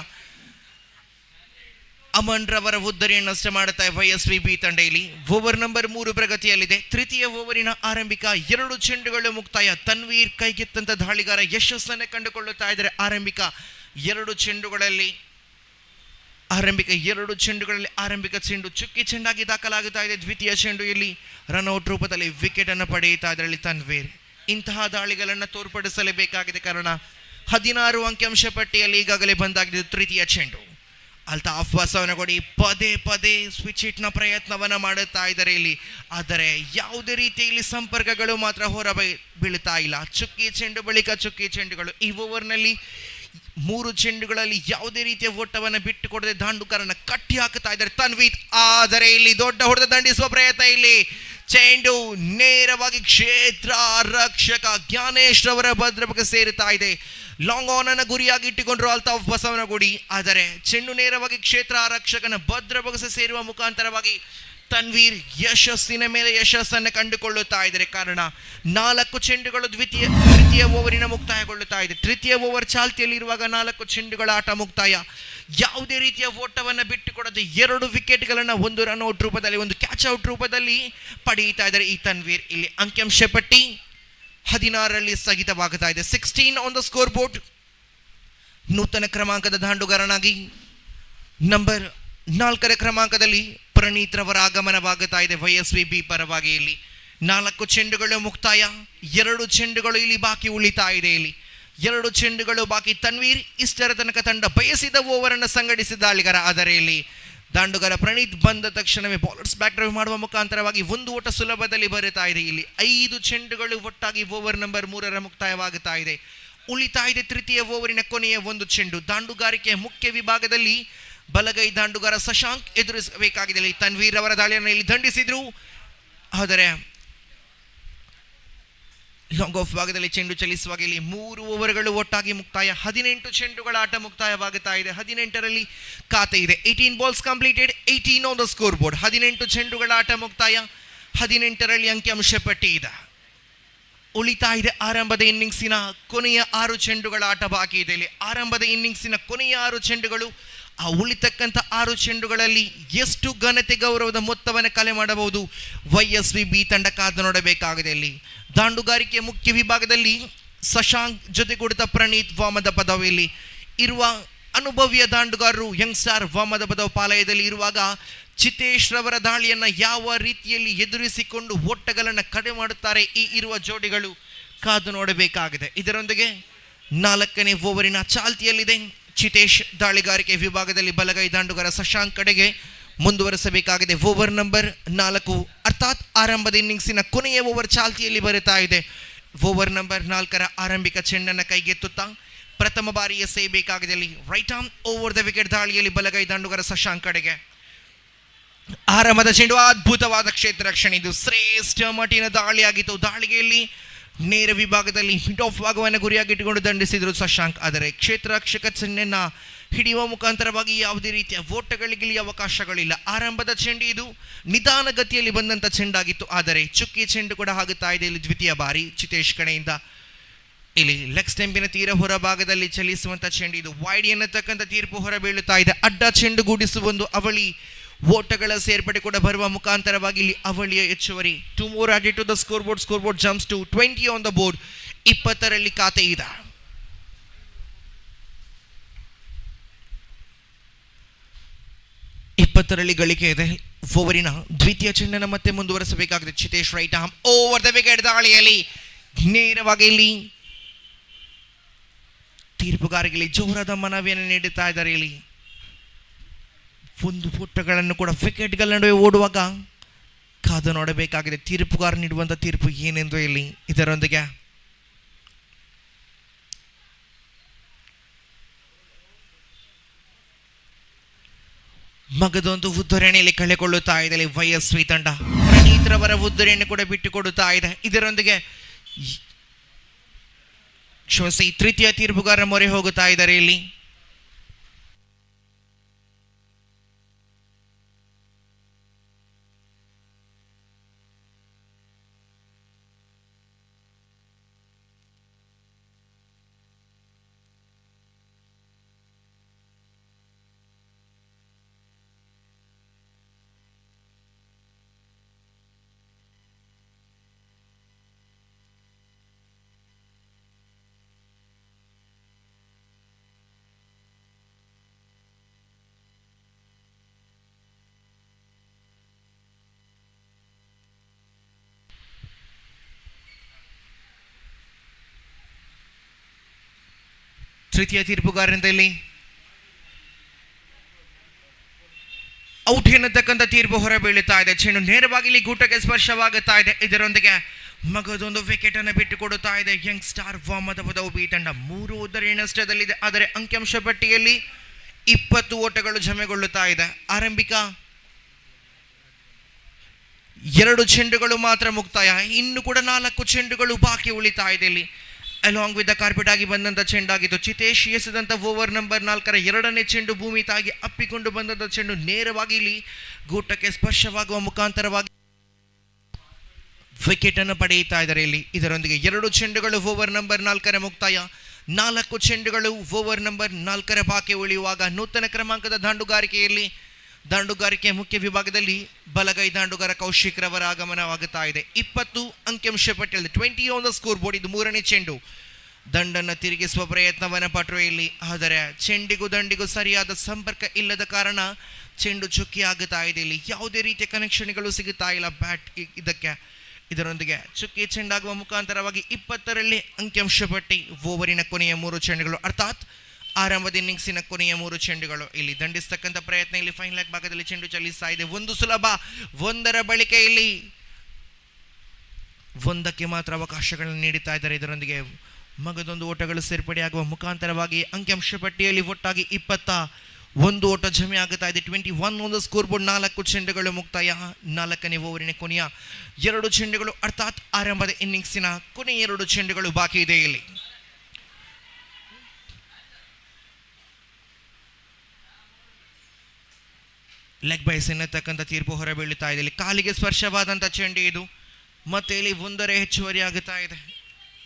ಅಮನ್ ರವರ ಉದ್ದರಿಯನ್ನು ನಷ್ಟ ಮಾಡುತ್ತಾ YSVB ತಂಡ. ಇಲ್ಲಿ ಓವರ್ ನಂಬರ್ 3 ಪ್ರಗತಿಯಲ್ಲಿದೆ. ತೃತೀಯ ಓವರಿನ ಆರಂಭಿಕ 2 ಚೆಂಡುಗಳು ಮುಕ್ತಾಯ. ತನ್ವೀರ್ ಕೈಗೆತ್ತಂತ ದಾಳಿಗಾರ ಯಶಸ್ಸನ್ನು ಕಂಡುಕೊಳ್ಳುತ್ತಾ ಇದ್ದಾರೆ. ಆರಂಭಿಕ 2 ಚೆಂಡುಗಳಲ್ಲಿ ಆರಂಭಿಕ ಚೆಂಡು ಚುಕ್ಕಿ ಚೆಂಡಾಗಿ ದಾಖಲಾಗುತ್ತಾ ಇದೆ. ದ್ವಿತೀಯ ಚೆಂಡು ಇಲ್ಲಿ ರನ್ಔಟ್ ರೂಪದಲ್ಲಿ ವಿಕೆಟ್ ಅನ್ನು ಪಡೆಯುತ್ತಾ ಇದ್ದಾರೆ ತನ್ವೀರ್. ಇಂತಹ ದಾಳಿಗಳನ್ನು ತೋರ್ಪಡಿಸಲೇಬೇಕಾಗಿದೆ. ಕಾರಣ 16 ಅಂಕಿಅಂಶ ಪಟ್ಟಿಯಲ್ಲಿ ಈಗಾಗಲೇ ಬಂದಾಗಿದೆ ತೃತೀಯ ಚೆಂಡು. ಅಲ್ತಾಫ್ ಬಸವನಗುಡಿ ಪದೇ ಪದೇ ಸ್ವಿಚ್ ಹಿಟ್ನ ಪ್ರಯತ್ನವನ್ನ ಮಾಡುತ್ತಾ ಇದ್ದಾರೆ ಇಲ್ಲಿ. ಆದರೆ ಯಾವುದೇ ರೀತಿಯಲ್ಲಿ ಸಂಪರ್ಕಗಳು ಮಾತ್ರ ಹೊರ ಬೀಳುತ್ತಾ ಇಲ್ಲ. ಚುಕ್ಕಿ ಚೆಂಡು ಬಳಿಕ ಚುಕ್ಕಿ ಚೆಂಡುಗಳು. ಈ ಓವರ್ನಲ್ಲಿ 3 ಚೆಂಡುಗಳಲ್ಲಿ ಯಾವುದೇ ರೀತಿಯ ಓಟವನ್ನು ಬಿಟ್ಟು ಕೊಡದೆ ದಾಂಡುಗಾರನ ಕಟ್ಟಿ ಹಾಕುತ್ತಾ ಇದ್ದಾರೆ ತನ್ವೀರ್. ಆದರೆ ಇಲ್ಲಿ ದೊಡ್ಡ ಹೊಡೆದ ದಂಡಿಸುವ ಪ್ರಯತ್ನ. ಇಲ್ಲಿ ಚೆಂಡು ನೇರವಾಗಿ ಕ್ಷೇತ್ರ ರಕ್ಷಕ ಜ್ಞಾನೇಶ್ ರವರ ಭದ್ರಪಕ್ಕೆ ಸೇರುತ್ತಾ ಇದೆ. ಲಾಂಗ್ ಆನ್ ಅನ್ನು ಗುರಿಯಾಗಿ ಇಟ್ಟುಕೊಂಡ್ರು ಅಲ್ತಾಫ್ ಬಸವನಗುಡಿ. ಆದರೆ ಚೆಂಡು ನೇರವಾಗಿ ಕ್ಷೇತ್ರ ಆರಕ್ಷಕನ ಭದ್ರಬೊಗಸೆ ಸೇರುವ ಮುಖಾಂತರವಾಗಿ ತನ್ವೀರ್ ಯಶಸ್ಸಿನ ಮೇಲೆ ಯಶಸ್ಸನ್ನು ಕಂಡುಕೊಳ್ಳುತ್ತಾ ಇದ್ದಾರೆ. ಕಾರಣ 4 ಚೆಂಡುಗಳು ತೃತೀಯ ಓವರಿನ ಮುಕ್ತಾಯಗೊಳ್ಳುತ್ತಾ ಇದೆ. ತೃತೀಯ ಓವರ್ ಚಾಲ್ತಿಯಲ್ಲಿರುವಾಗ 4 ಚೆಂಡುಗಳ ಆಟ ಮುಕ್ತಾಯ. ಯಾವುದೇ ರೀತಿಯ ಓಟವನ್ನು ಬಿಟ್ಟುಕೊಡದೆ 2 ವಿಕೆಟ್ಗಳನ್ನು 1 ರನ್ಔಟ್ ರೂಪದಲ್ಲಿ 1 ಕ್ಯಾಚ್ ಔಟ್ ರೂಪದಲ್ಲಿ ಪಡೆಯುತ್ತಾ ಇದ್ದಾರೆ ಈ ತನ್ವೀರ್. ಇಲ್ಲಿ ಅಂಕಿಅಂಶ ಪಟ್ಟಿ 16ರಲ್ಲಿ ಸ್ಥಗಿತವಾಗುತ್ತಾ ಇದೆ. 16 ಆನ್ ದ ಸ್ಕೋರ್ ಬೋರ್ಡ್. ನೂತನ ಕ್ರಮಾಂಕದ ದಾಂಡುಗಾರನಾಗಿ ನಂಬರ್ 4ರ ಕ್ರಮಾಂಕದಲ್ಲಿ ಪ್ರಣೀತ್ ರವರ ಆಗಮನವಾಗುತ್ತಾ ಇದೆ YSVB ಪರವಾಗಿ. ಇಲ್ಲಿ 4 ಚೆಂಡುಗಳು ಮುಕ್ತಾಯ, 2 ಚೆಂಡುಗಳು ಇಲ್ಲಿ ಬಾಕಿ ಉಳಿತಾ ಇದೆ. ಇಲ್ಲಿ 2 ಚೆಂಡುಗಳು ಬಾಕಿ. ತನ್ವೀರ್ ಇಷ್ಟರ ತನಕ ತಂಡ ಬಯಸಿದ ಓವರನ್ನು ಸಂಘಟಿಸಿದ ದಾಳಿಗಾರ. ಆದರೆ ಇಲ್ಲಿ ದಾಂಡುಗಾರ ಪ್ರಣೀತ್ ಬಂದ ತಕ್ಷಣವೇ ಬೌಲರ್ಸ್ ಬ್ಯಾಕ್ ಡ್ರೈವ್ ಮಾಡುವ ಮುಖಾಂತರವಾಗಿ 1 ಓಟ ಸುಲಭದಲ್ಲಿ ಬರುತ್ತಾ ಇದೆ. ಇಲ್ಲಿ 5 ಚೆಂಡುಗಳು ಒಟ್ಟಾಗಿ ಓವರ್ ನಂಬರ್ 3ರ ಮುಕ್ತಾಯವಾಗುತ್ತಾ ಇದೆ. ಉಳಿತಾ ಇದೆ ತೃತೀಯ ಓವರಿನ ಕೊನೆಯ 1 ಚೆಂಡು. ದಾಂಡುಗಾರಿಕೆಯ ಮುಖ್ಯ ವಿಭಾಗದಲ್ಲಿ ಬಲಗೈ ದಾಂಡುಗಾರ ಶಶಾಂಕ್ ಎದುರಿಸಬೇಕಾಗಿದೆ. ಇಲ್ಲಿ ತನ್ವೀರ್ ಅವರ ದಾಳಿಯನ್ನು ಇಲ್ಲಿ ದಂಡಿಸಿದ್ರು. ಆದರೆ ಲಾಂಗ್ ಆಫ್ ಭಾಗದಲ್ಲಿ ಚೆಂಡು ಚಲಿಸುವಾಗ ಇಲ್ಲಿ 3 ಓವರ್ಗಳು ಒಟ್ಟಾಗಿ ಮುಕ್ತಾಯ. 18 ಚೆಂಡುಗಳ ಆಟ ಮುಕ್ತಾಯವಾಗುತ್ತಾ ಇದೆ. 18ರಲ್ಲಿ ಖಾತೆ ಇದೆ. 18 balls completed, 18 on the score board. 18 ಚೆಂಡುಗಳ ಆಟ ಮುಕ್ತಾಯ, 18ರಲ್ಲಿ ಅಂಕಿಅಂಶ ಪಟ್ಟಿ ಇದೆ. ಉಳಿತಾ ಇದೆ ಆರಂಭದ ಇನ್ನಿಂಗ್ಸಿನ ಕೊನೆಯ 6 ಚೆಂಡುಗಳ ಆಟ ಬಾಕಿ ಇದೆ. ಇಲ್ಲಿ ಆರಂಭದ ಇನ್ನಿಂಗ್ಸಿನ ಕೊನೆಯ 6 ಚೆಂಡುಗಳು, ಆ ಉಳಿತಕ್ಕಂಥ 6 ಚೆಂಡುಗಳಲ್ಲಿ ಎಷ್ಟು ಘನತೆ ಗೌರವದ ಮೊತ್ತವನ್ನು ಕಲೆ ಮಾಡಬಹುದು YSVB ತಂಡ ಕಾದು ನೋಡಬೇಕಾಗಿದೆ. ಇಲ್ಲಿ ದಾಂಡುಗಾರಿಕೆಯ ಮುಖ್ಯ ವಿಭಾಗದಲ್ಲಿ ಶಶಾಂಕ್ ಜೊತೆಗೂಡಿದ ಪ್ರಣೀತ್ ವಾಮದ ಪದವಿಯಲ್ಲಿ ಇರುವ ಅನುಭವಿಯ ದಾಂಡುಗಾರರು ಯಂಗ್ಸ್ಟಾರ್ ವಾಮದ ಪದವ ಪಾಲಯದಲ್ಲಿ ಇರುವಾಗ ಚಿತೇಶ್ ರವರ ದಾಳಿಯನ್ನು ಯಾವ ರೀತಿಯಲ್ಲಿ ಎದುರಿಸಿಕೊಂಡು ಓಟಗಳನ್ನು ಕಡಿಮೆ ಮಾಡುತ್ತಾರೆ ಈ ಇರುವ ಜೋಡಿಗಳು ಕಾದು ನೋಡಬೇಕಾಗಿದೆ. ಇದರೊಂದಿಗೆ 4ನೇ ಓವರಿನ ಚಾಲ್ತಿಯಲ್ಲಿದೆ. ಚಿತೇಶ್ ದಾಳಿಗಾರಿಕೆ ವಿಭಾಗದಲ್ಲಿ ಬಲಗೈ ದಾಂಡುಗಾರ ಶಶಾಂಕ್ ಕಡೆಗೆ ಮುಂದುವರಿಸಬೇಕಾಗಿದೆ. ಓವರ್ ನಂಬರ್ 4 ಅರ್ಥಾತ್ ಆರಂಭದ ಇನ್ನಿಂಗ್ಸಿನ ಕೊನೆಯ ಓವರ್ ಚಾಲ್ತಿಯಲ್ಲಿ ಬರುತ್ತಾ ಇದೆ. ಓವರ್ ನಂಬರ್ 4ರ ಆರಂಭಿಕ ಚೆಂಡನ್ನು ಕೈಗೆತ್ತುತ್ತಾ ಪ್ರಥಮ ಬಾರಿ ಎಸೆಯಬೇಕಾಗಿದೆ. ಅಲ್ಲಿ right arm over the wicket ದಾಳಿಯಲ್ಲಿ ಬಲಗೈ ದಾಂಡುಗಾರ ಶಶಾಂಕ್ ಕಡೆಗೆ ಆರಂಭದ ಚೆಂಡು. ಅದ್ಭುತವಾದ ಕ್ಷೇತ್ರ ರಕ್ಷಣೆ. ಇದು ಶ್ರೇಷ್ಠ ಮಟ್ಟಿನ ದಾಳಿಯಾಗಿತ್ತು. ದಾಳಿಗೆಯಲ್ಲಿ ನೇರ ವಿಭಾಗದಲ್ಲಿ ಮಿಡ್ ಆಫ್ ಭಾಗವನ್ನು ಗುರಿಯಾಗಿಟ್ಟುಕೊಂಡು ದಂಡಿಸಿದರು ಶಶಾಂಕ್. ಆದರೆ ಕ್ಷೇತ್ರ ರಕ್ಷಕ ಚೆಂಡನ್ನು ಹಿಡಿಯುವ ಮುಖಾಂತರವಾಗಿ ಯಾವುದೇ ರೀತಿಯ ಓಟಗಳಿಗೆ ಅವಕಾಶಗಳಿಲ್ಲ. ಆರಂಭದ ಚೆಂಡು ಇದು ನಿಧಾನ ಗತಿಯಲ್ಲಿ ಬಂದಂಥ ಚೆಂಡಾಗಿತ್ತು. ಆದರೆ ಚುಕ್ಕಿ ಚೆಂಡು ಕೂಡ ಆಗುತ್ತಾ ಇದೆ ಇಲ್ಲಿ ದ್ವಿತೀಯ ಬಾರಿ ಚಿತೇಶ್ ಕಡೆಯಿಂದ. ಇಲ್ಲಿ ಲೆಗ್ ಸ್ಟಂಪಿನ ತೀರ ಹೊರಭಾಗದಲ್ಲಿ ಚಲಿಸುವಂಥ ಚೆಂಡು ಇದು ವೈಡ್ ಎನ್ನತಕ್ಕಂಥ ತೀರ್ಪು ಹೊರಬೀಳುತ್ತಾ ಇದೆ. ಅಡ್ಡ ಚೆಂಡು ಗೂಡಿಸುವ ಒಂದು ಅವಳಿ ಓಟಗಳ ಸೇರ್ಪಡೆ ಕೂಡ ಬರುವ ಮುಖಾಂತರವಾಗಿ ಇಲ್ಲಿ ಅವಳಿಯ ಹೆಚ್ಚುವರಿ. 2 more added to the scoreboard. Scoreboard jumps to 20 on the board. 20ರಲ್ಲಿ ಖಾತೆ ಇದೆ. ಗಳಿಕೆ ಇದೆ. ಓವರಿನ ದ್ವಿತೀಯ ಚೆಂಡನ್ನು ಮತ್ತೆ ಮುಂದುವರಿಸಬೇಕಾಗಿದೆ. Chitesh right arm over the wicket ದಾಳಿಯಲ್ಲಿ ನೇರವಾಗಿ ಇಲ್ಲಿ ತೀರ್ಪುಗಾರರಿಗೆ ಜೋರಾದ ಮನವಿಯನ್ನು ನೀಡುತ್ತಾ ಇದ್ದಾರೆ. ಇಲ್ಲಿ 1 ಪುಟ್ಟಗಳನ್ನು ಕೂಡ ವಿಕೆಟ್ಗಳ ನಡುವೆ ಓಡುವಾಗ ಕಾದು ನೋಡಬೇಕಾಗಿದೆ ತೀರ್ಪುಗಾರ ನೀಡುವಂಥ ತೀರ್ಪು ಏನೆಂದು ಇಲ್ಲಿ. ಇದರೊಂದಿಗೆ ಮಗದೊಂದು ಉದ್ದರಣೆಯಲ್ಲಿ ಕಳೆಕೊಳ್ಳುತ್ತಾ ಇದೆ YSV ತಂಡ. ಪ್ರಣೀತ್ ರವರ ಉದ್ದರಣೆ ಕೂಡ ಬಿಟ್ಟುಕೊಡುತ್ತಾ ಇದೆ. ಇದರೊಂದಿಗೆ ಕ್ಷಮಿಸಿ ತೃತೀಯ ತೀರ್ಪುಗಾರ ಮೊರೆ ಹೋಗುತ್ತಾ ಇದ್ದಾರೆ. ಇಲ್ಲಿ ತೃತೀಯ ತೀರ್ಪುಗಾರರಿಂದ ಇಲ್ಲಿ ಔಟ್ ಎನ್ನತಕ್ಕಂಥ ತೀರ್ಪು ಹೊರಬೀಳುತ್ತಾ ಇದೆ. ಚೆಂಡು ನೇರವಾಗಿ ಇಲ್ಲಿ ಗೂಟಕ್ಕೆ ಸ್ಪರ್ಶವಾಗುತ್ತಾ ಇದೆ. ಇದರೊಂದಿಗೆ ಮಗದೊಂದು ವಿಕೆಟ್ ಅನ್ನು ಬಿಟ್ಟುಕೊಡುತ್ತಾ ಇದೆ ಯಂಗ್ ಸ್ಟಾರ್ ವಾಮದ ಉಭಿ ತಂಡ. 3 ಉದ್ದರಿ ನಷ್ಟದಲ್ಲಿದೆ. ಆದರೆ ಅಂಕಿಅಂಶ ಪಟ್ಟಿಯಲ್ಲಿ 20 ಓಟಗಳು ಜಮೆಗೊಳ್ಳುತ್ತಾ ಇದೆ. ಆರಂಭಿಕ 2 ಚೆಂಡುಗಳು ಮಾತ್ರ ಮುಕ್ತಾಯ. ಇನ್ನು ಕೂಡ 4 ಚೆಂಡುಗಳು ಬಾಕಿ ಉಳಿತಾ ಇದೆ. ಇಲ್ಲಿ ಅಲಾಂಗ್ ವಿತ್ ದ ಕಾರ್ಪೆಟ್ ಆಗಿ ಬಂದಂಥ ಚೆಂಡಾಗಿತ್ತು. ಚಿತೇಶ್ ಎಸೆದಂಥ ಓವರ್ ನಂಬರ್ 4ರ 2ನೇ ಚೆಂಡು ಭೂಮಿ ತಾಗಿ ಅಪ್ಪಿಕೊಂಡು ಬಂದಂಥ ಚೆಂಡು ನೇರವಾಗಿ ಇಲ್ಲಿ ಗೂಟಕ್ಕೆ ಸ್ಪರ್ಶವಾಗುವ ಮುಖಾಂತರವಾಗಿ ವಿಕೆಟ್ ಅನ್ನು ಪಡೆಯುತ್ತಾ ಇದ್ದಾರೆ. ಇಲ್ಲಿ ಇದರೊಂದಿಗೆ 2 ಚೆಂಡುಗಳು ಓವರ್ ನಂಬರ್ 4ರ ಮುಕ್ತಾಯ. 4 ಚೆಂಡುಗಳು ಓವರ್ ನಂಬರ್ 4ರ ಬಾಕಿ ಉಳಿಯುವಾಗ ನೂತನ ಕ್ರಮಾಂಕದ ದಾಂಡುಗಾರಿಕೆ ಮುಖ್ಯ ವಿಭಾಗದಲ್ಲಿ ಬಲಗೈ ದಾಂಡುಗಾರ ಕೌಶಿಕ್ ರವರ ಆಗಮನವಾಗುತ್ತಾ ಇದೆ. 20 ಅಂಕಿಅಂಶ ಪಟ್ಟಿಯಲ್ಲಿ 20 ಆನ್ ದ ಸ್ಕೋರ್ ಬೋರ್ಡ್. ಇದು 3ನೇ ಚೆಂಡು. ದಂಡನ್ನು ತಿರುಗಿಸುವ ಪ್ರಯತ್ನವನ್ನು ಪಟ್ಟರು ಇಲ್ಲಿ. ಆದರೆ ಚೆಂಡಿಗೂ ದಂಡಿಗೂ ಸರಿಯಾದ ಸಂಪರ್ಕ ಇಲ್ಲದ ಕಾರಣ ಚೆಂಡು ಚುಕ್ಕಿ ಆಗುತ್ತಾ ಇದೆ. ಇಲ್ಲಿ ಯಾವುದೇ ರೀತಿಯ ಕನೆಕ್ಷನ್ಗಳು ಸಿಗುತ್ತಾ ಇಲ್ಲ ಬ್ಯಾಟ್ ಇದಕ್ಕೆ. ಇದರೊಂದಿಗೆ ಚುಕ್ಕಿ ಚೆಂಡಾಗುವ ಮುಖಾಂತರವಾಗಿ 20ರಲ್ಲಿ ಅಂಕಿಅಂಶ ಪಟ್ಟಿ. ಓವರಿನ ಕೊನೆಯ 3 ಚೆಂಡುಗಳು, ಅರ್ಥಾತ್ ಆರಂಭದ ಇನ್ನಿಂಗ್ಸಿನ ಕೊನೆಯ 3 ಚೆಂಡುಗಳು. ಇಲ್ಲಿ ದಂಡಿಸ್ತಕ್ಕಂಥ ಪ್ರಯತ್ನ. ಇಲ್ಲಿ ಫೈನ್ ಲೆಗ್ ಭಾಗದಲ್ಲಿ ಚೆಂಡು ಚಲಿಸ್ತಾ ಇದೆ. ಒಂದು ಸುಲಭ, 1ರ ಬಳಿಕ ಇಲ್ಲಿ 1ಕ್ಕೆ ಮಾತ್ರ ಅವಕಾಶಗಳನ್ನು ನೀಡುತ್ತಾ ಇದ್ದಾರೆ. ಇದರೊಂದಿಗೆ ಮಗದೊಂದು ಓಟಗಳು ಸೇರ್ಪಡೆಯಾಗುವ ಮುಖಾಂತರವಾಗಿ ಅಂಕಿಅಂಶ ಪಟ್ಟಿಯಲ್ಲಿ ಒಟ್ಟಾಗಿ 21 ಓಟ ಜಮೆ ಆಗುತ್ತಾ ಇದೆ. 21 ಒಂದು ಸ್ಕೋರ್ ಬೋರ್ಡ್. 4 ಚೆಂಡುಗಳು ಮುಕ್ತಾಯ. 4ನೇ ಓವರಿನ ಕೊನೆಯ 2 ಚೆಂಡುಗಳು, ಅರ್ಥಾತ್ ಆರಂಭದ ಇನ್ನಿಂಗ್ಸಿನ ಕೊನೆಯ 2 ಚೆಂಡುಗಳು ಬಾಕಿ ಇದೆ. ಇಲ್ಲಿ ಲೆಗ್ ಬೈಸ್ ಎನ್ನತಕ್ಕಂಥ ತೀರ್ಪು ಹೊರಬೀಳುತ್ತಾ ಇದೆ. ಇಲ್ಲಿ ಕಾಲಿಗೆ ಸ್ಪರ್ಶವಾದಂಥ ಚೆಂಡು ಇದು. ಮತ್ತೆ ಇಲ್ಲಿ 1ರ ಹೆಚ್ಚುವರಿ ಆಗುತ್ತಾ ಇದೆ.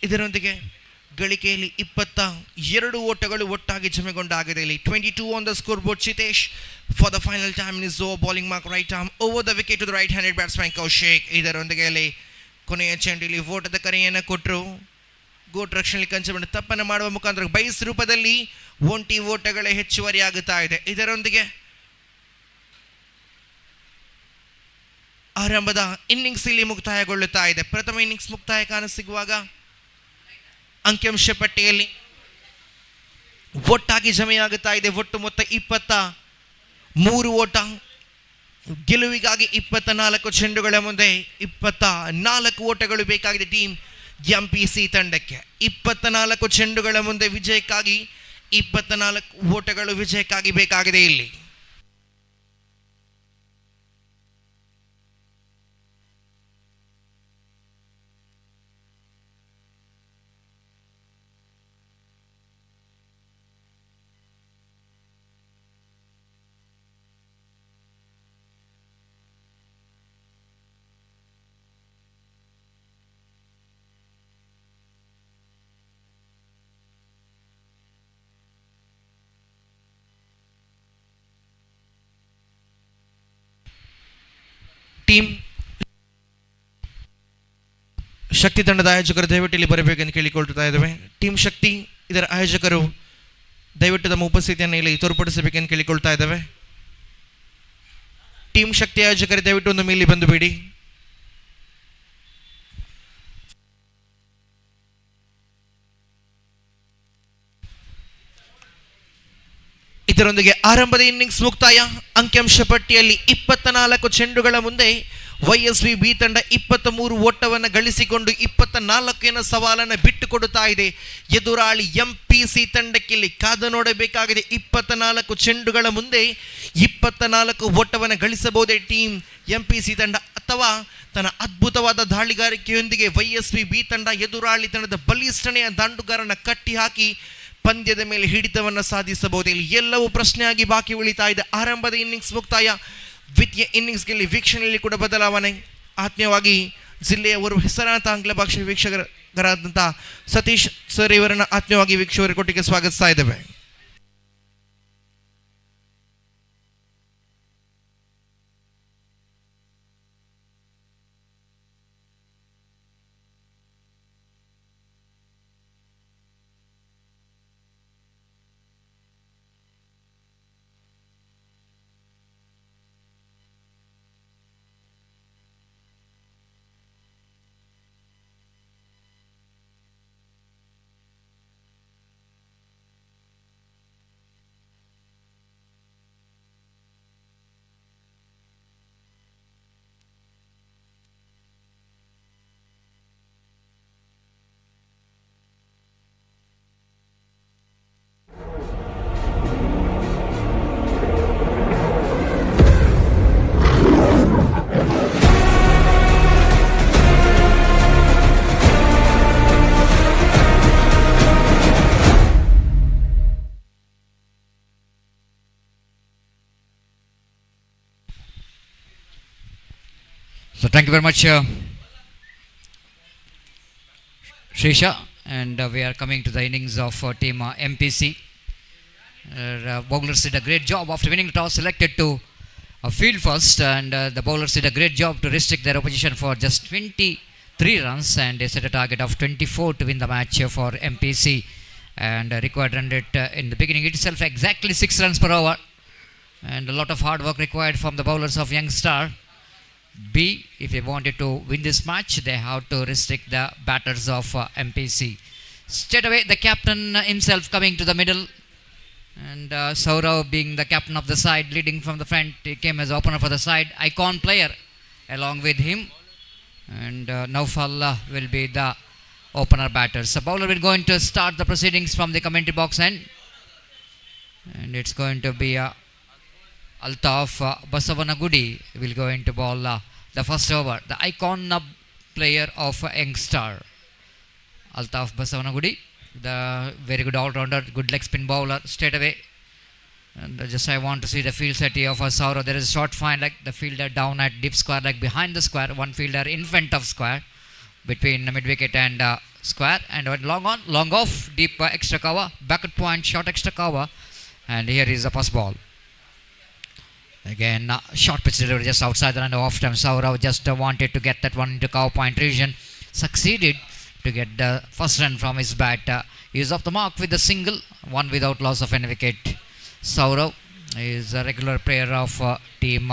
ಇದರೊಂದಿಗೆ ಗಳಿಕೆಯಲ್ಲಿ 22 ಓಟಗಳು ಒಟ್ಟಾಗಿ ಜಮೆಗೊಂಡಾಗಿದೆ. ಇಲ್ಲಿ 22 on the score board. Chitesh for the final time is over bowling mark right arm over the wicket to the right handed batsman Kaushik. ಇದರೊಂದಿಗೆ ಅಲ್ಲಿ ಕೊನೆಯ ಚೆಂಡು ಇಲ್ಲಿ ಓಟದ ಕರೆಯನ್ನು ಕೊಟ್ಟರು. ಗೋಟ್ ರಕ್ಷಣೆಯಲ್ಲಿ ಕಂಚು ತಪ್ಪನ್ನು ಮಾಡುವ ಮುಖಾಂತರ ಬೈಸ್ ರೂಪದಲ್ಲಿ 20 ಓಟಗಳ ಹೆಚ್ಚುವರಿ ಆಗುತ್ತಾ ಇದೆ. ಇದರೊಂದಿಗೆ ಆರಂಭದ ಇನ್ನಿಂಗ್ಸ್ ಇಲ್ಲಿ ಮುಕ್ತಾಯಗೊಳ್ಳುತ್ತಾ ಇದೆ. ಪ್ರಥಮ ಇನ್ನಿಂಗ್ಸ್ ಮುಕ್ತಾಯ ಕಾಣಸಿಗುವಾಗ ಅಂಕಿಅಂಶ ಪಟ್ಟಿಯಲ್ಲಿ ಒಟ್ಟಾಗಿ ಜಮೆಯಾಗುತ್ತಾ ಇದೆ. ಒಟ್ಟು ಮೊತ್ತ 23 ಓಟ. ಗೆಲುವಿಗಾಗಿ 24 ಚೆಂಡುಗಳ ಮುಂದೆ 24 ಓಟಗಳು ಬೇಕಾಗಿದೆ ಟೀಮ್ ಎಂಪಿಸಿ ತಂಡಕ್ಕೆ. 24 ಚೆಂಡುಗಳ ಮುಂದೆ ವಿಜಯಕ್ಕಾಗಿ 24 ಓಟಗಳು ವಿಜಯಕ್ಕಾಗಿ ಬೇಕಾಗಿದೆ. ಇಲ್ಲಿ ಟೀಮ್ ಶಕ್ತಿ ತಂಡದ ಆಯೋಜಕರು ದಯವಿಟ್ಟು ಇಲ್ಲಿ ಬರಬೇಕೆಂದು ಕೇಳಿಕೊಳ್ತಾ ಇದ್ದೇವೆ. ಟೀಮ್ ಶಕ್ತಿ ಇದರ ಆಯೋಜಕರು ದಯವಿಟ್ಟು ತಮ್ಮ ಉಪಸ್ಥಿತಿಯನ್ನು ಇಲ್ಲಿ ತೋರ್ಪಡಿಸಬೇಕೆಂದು ಕೇಳಿಕೊಳ್ತಾ ಇದ್ದೇವೆ. ಟೀಮ್ ಶಕ್ತಿ ಆಯೋಜಕರು ದಯವಿಟ್ಟು ಒಂದು ಇಲ್ಲಿ ಬಂದು ಬಿಡಿ. ಇದರೊಂದಿಗೆ ಆರಂಭದ ಇನ್ನಿಂಗ್ಸ್ ಮುಕ್ತಾಯ. ಅಂಕಿಅಂಶ ಪಟ್ಟಿಯಲ್ಲಿ 24 ಚೆಂಡುಗಳ ಮುಂದೆ YSB ಬಿ ತಂಡ 23 ಓಟವನ್ನು ಗಳಿಸಿಕೊಂಡು 24ನ ಸವಾಲನ್ನು ಬಿಟ್ಟು ಕೊಡುತ್ತಾ ಇದೆ. ಎದುರಾಳಿ ಎಂಪಿಸಿ ತಂಡಕ್ಕೆ ಇಲ್ಲಿ ಕಾದು ನೋಡಬೇಕಾಗಿದೆ. 24 ಚೆಂಡುಗಳ ಮುಂದೆ 24 ಓಟವನ್ನು ಗಳಿಸಬಹುದೇ ಟೀಮ್ ಎಂಪಿಸಿ ತಂಡ, ಅಥವಾ ತನ್ನ ಅದ್ಭುತವಾದ ದಾಳಿಗಾರಿಕೆಯೊಂದಿಗೆ YSB ಬಿ ತಂಡ ಎದುರಾಳಿ ತಂಡದ ಬಲಿಷ್ಠನೆಯ ದಾಂಡುಗಾರನ ಕಟ್ಟಿ ಹಾಕಿ ಪಂದ್ಯದ ಮೇಲೆ ಹಿಡಿತವನ್ನು ಸಾಧಿಸಬಹುದು. ಇಲ್ಲಿ ಎಲ್ಲವೂ ಪ್ರಶ್ನೆಯಾಗಿ ಬಾಕಿ ಉಳಿತಾ ಇದೆ. ಆರಂಭದ ಇನ್ನಿಂಗ್ಸ್ ಮುಕ್ತಾಯ. ದ್ವಿತೀಯ ಇನ್ನಿಂಗ್ಸ್ಗೆ ವೀಕ್ಷಣೆಯಲ್ಲಿ ಕೂಡ ಬದಲಾವಣೆ. ಆತ್ಮೀಯವಾಗಿ ಜಿಲ್ಲೆಯ ಓರ್ವ ಹೆಸರಾಂತ ಆಂಗ್ಲ ಭಾಷೆ ವೀಕ್ಷಕರಾದಂಥ ಸತೀಶ್ ಸರ್ ಇವರನ್ನು ಆತ್ಮೀಯವಾಗಿ ವೀಕ್ಷಕರ ಕೊಟ್ಟಿಗೆ ಸ್ವಾಗತಿಸ್ತಾ ಇದ್ದೇವೆ. Thank you very much, Shrisha. And we are coming to the innings of team MPC. Bowlers did a great job after winning the toss, selected to field first, and the bowlers did a great job to restrict their opposition for just 23 runs, and they set a target of 24 to win the match for MPC, and required run rate in the beginning itself exactly 6 runs per over, and a lot of hard work required from the bowlers of Youngstar. If they wanted to win this match, they have to restrict the batters of MPC. Straight away, the captain himself coming to the middle, and Saurav being the captain of the side, leading from the front, he came as opener for the side. Icon player along with him, and Naufal will be the opener batters. The bowler will going to start the proceedings from the commentary box end, and it's going to be Altaf Basavanagudi will go into ball the first over. The icon player of Youngstar, Altaf Basavanagudi, the very good all-rounder, good leg spin bowler. Straight away, and just I want to see the field set here of Saurav. There is a short fine leg, the fielder down at deep square leg behind the square, one fielder in front of square between mid wicket and square, and long on, long off, deep extra cover, backward point, short extra cover, and here is the first ball. Again, short pitch delivery just outside the line of off time. Saurav just wanted to get that one into cover point region. Succeeded to get the first run from his bat. He is off the mark with the single, one without loss of any wicket. Saurav is a regular player of team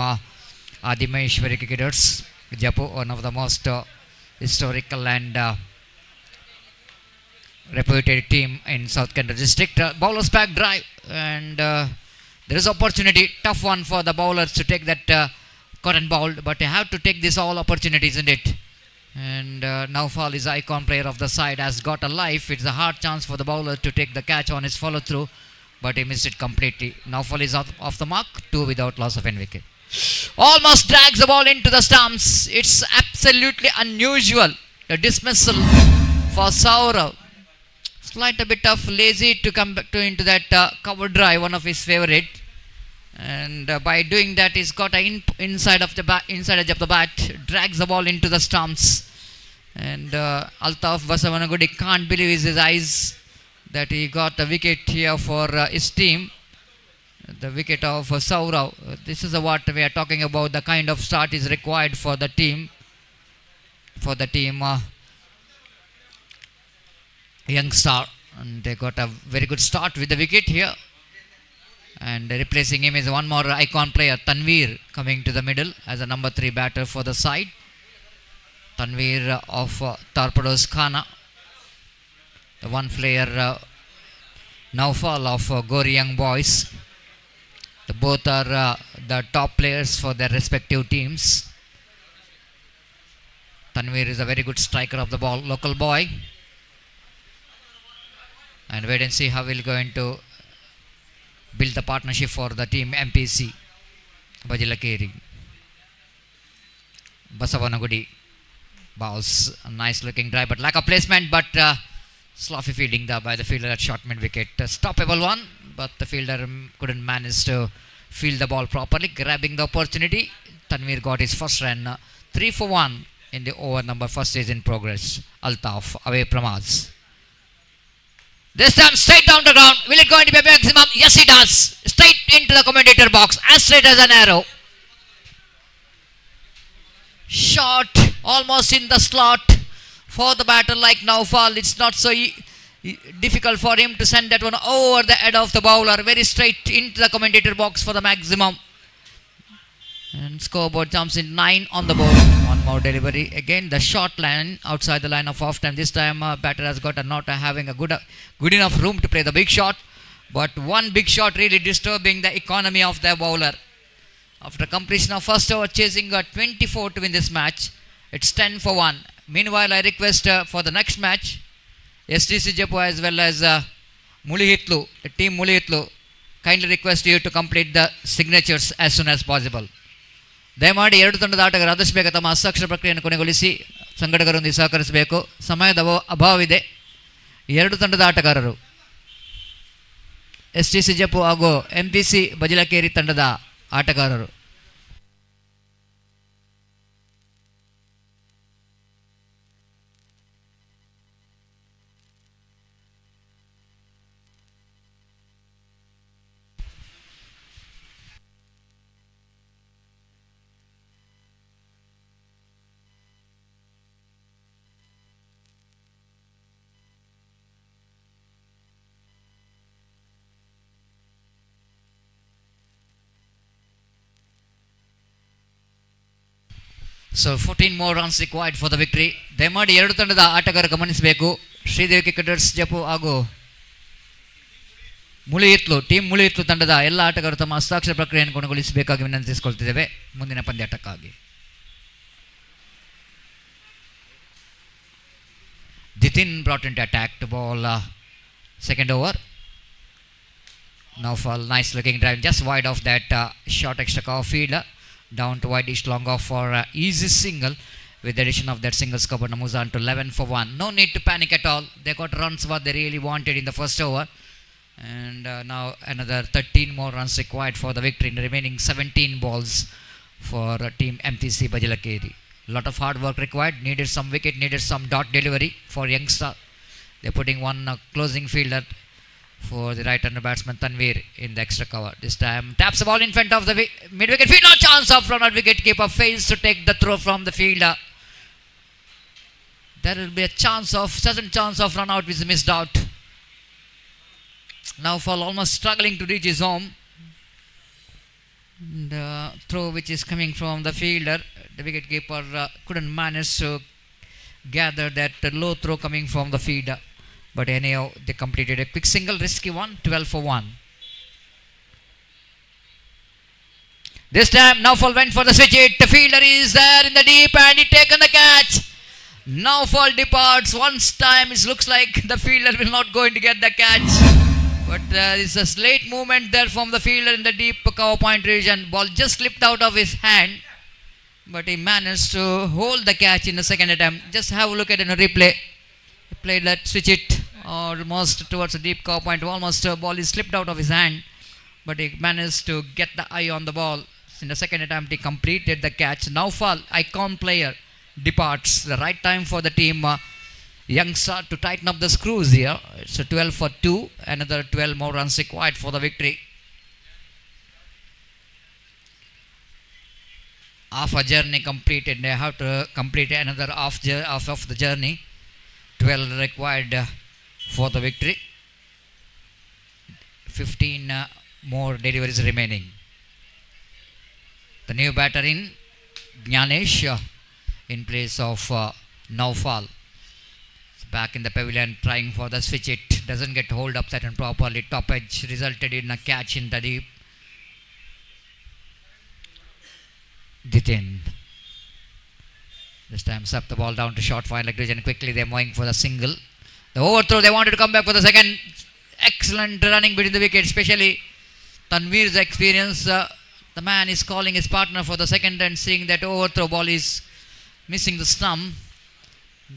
Adimeshwari Cricketers Japu, one of the most historical and reputed team in South Canara district. Bowler's back drive, and there is opportunity, tough one for the bowlers to take that cotton ball, but they have to take this all opportunities, isn't it? And Naufal is icon player of the side, has got a life. It's a hard chance for the bowler to take the catch on his follow through, but he missed it completely. Naufal is off the mark, 2 without loss of any wicket. Almost drags the ball into the stumps. It's absolutely unusual, the dismissal for Saurav. Slight a bit of lazy to come back to into that cover drive, one of his favorite, and by doing that he's got a inside edge of the bat, drags the ball into the stumps, and Altaf Basavanagudi can't believe his eyes that he got a wicket here for his team, the wicket of Saurav. This is what we are talking about, the kind of start is required for the team Youngstar, and they got a very good start with the wicket here, and replacing him is one more icon player, Tanveer, coming to the middle as a number 3 batter for the side. Tanveer of Torpedoes Khana, the one player Naufal of Gori Young Boys. Both are the top players for their respective teams. Tanveer is a very good striker of the ball, local boy. And wait and see how we're going to build the partnership for the team MPC. Bajilakeri. Basavanagudi bowls a nice looking drive, but lack of placement, but sloppy fielding by the fielder at short mid wicket. Stoppable one, but the fielder couldn't manage to field the ball properly, grabbing the opportunity. Tanveer got his first run, 3 for 1 in the over number. First is in progress. Altaf away from us. This time straight down the ground. Will it go into the maximum? Yes, it does. Straight into the commentator box, as straight as an arrow. Shot almost in the slot for the batter like Naufal. It's not so difficult for him to send that one over the head of the bowler, very straight into the commentator box for the maximum. And scoreboard jumps in 9 on the board. One more delivery. Again, the short line outside the line of off time. This time, batter has got not having a good enough room to play the big shot. But one big shot really disturbing the economy of the bowler. After completion of first over, chasing 24 to win this match. It's 10 for 1. Meanwhile, I request for the next match, STC Japu as well as Mully Hitler, the team Mully Hitler, kindly request you to complete the signatures as soon as possible. ದಯಮಾಡಿ ಎರಡು ತಂಡದ ಆಟಗಾರರು ಆದಷ್ಟು ಬೇಗ ತಮ್ಮ ಹಸ್ತಾಕ್ಷರ ಪ್ರಕ್ರಿಯೆಯನ್ನು ಕೊನೆಗೊಳಿಸಿ ಸಂಘಟಕರೊಂದಿಗೆ ಸಹಕರಿಸಬೇಕು. ಸಮಯದ ಅಭಾವವಿದೆ. ಎರಡು ತಂಡದ ಆಟಗಾರರು STC ಜಪ್ಪು ಹಾಗೂ MPC ಬಜಿಲಕೇರಿ ತಂಡದ ಆಟಗಾರರು so 14 more runs required for the victory. ದಯಮಾಡಿ ಎರಡು ತಂಡದ ಆಟಗಾರ ಗಮನಿಸಬೇಕು. ಶ್ರೀದೇವಿ ಕ್ರಿಕೆಟರ್ಸ್ ಜಪು ಹಾಗೂ ಮುಳಿ ಹಿತ್ಲು ಟೀಮ್ ಮುಳಿ ಹಿತ್ಲು ತಂಡದ ಎಲ್ಲ ಆಟಗಾರರು ತಮ್ಮ ಹಸ್ತಾಕ್ಷರ ಪ್ರಕ್ರಿಯೆಯನ್ನು ಕೊನೆಗೊಳಿಸಬೇಕಾಗಿ ವಿನಂತಿಸಿಕೊಳ್ತಿದ್ದೇವೆ ಮುಂದಿನ ಪಂದ್ಯಾಟಕ್ಕಾಗಿ. Dithin brought into attack to ball second over. Now for nice looking drive just wide of that short extra cover field down to wide east long off for easy single. With the addition of that single scorer moves on to 11 for 1. No need to panic at all. They got runs what they really wanted in the first over. And now another 13 more runs required for the victory in the remaining 17 balls for team MTC Bajalakeri. Lot of hard work required. Needed some wicket, needed some dot delivery for Youngstar. They're putting one closing fielder for the right-hander batsman Tanveer in the extra cover. This time taps the ball in front of the mid-wicket field. No chance of run out. Wicket keeper fails to take the throw from the fielder. There will be a sudden chance of run out which is missed out. Now Fall almost struggling to reach his home. The throw which is coming from the fielder, the wicket keeper couldn't manage to gather that low throw coming from the fielder. But anyhow, they completed a quick single, risky one, 12 for 1. This time, Naufal went for the switch hit. The fielder is there in the deep and he taken the catch. Naufal departs. Once time, it looks like the fielder will not going to get the catch. But there is a late movement there from the fielder in the deep cover point region. Ball just slipped out of his hand. But he managed to hold the catch in the second attempt. Just have a look at it in a replay. He played that switch hit almost towards the deep cover point. Almost ball is slipped out of his hand. But he managed to get the eye on the ball. In the second attempt, he completed the catch. Naufal, icon player, departs. The right time for the team Youngstar to tighten up the screws here. It's a 12 for 2. Another 12 more runs required for the victory. Half a journey completed. They have to complete another half of the journey. 12 required for the victory. 15 more deliveries remaining. The new batter in Jnanesh in place of Naufal. Back in the pavilion trying for the switch hit. Doesn't get hold up that and properly. Top edge resulted in a catch in the deep. Dithin. This time swept the ball down to short fine leg region. Quickly they're moving for the single. The overthrow, they wanted to come back for the second. Excellent running between the wickets, especially Tanveer's experience. The man is calling his partner for the second and seeing that overthrow ball is missing the stump.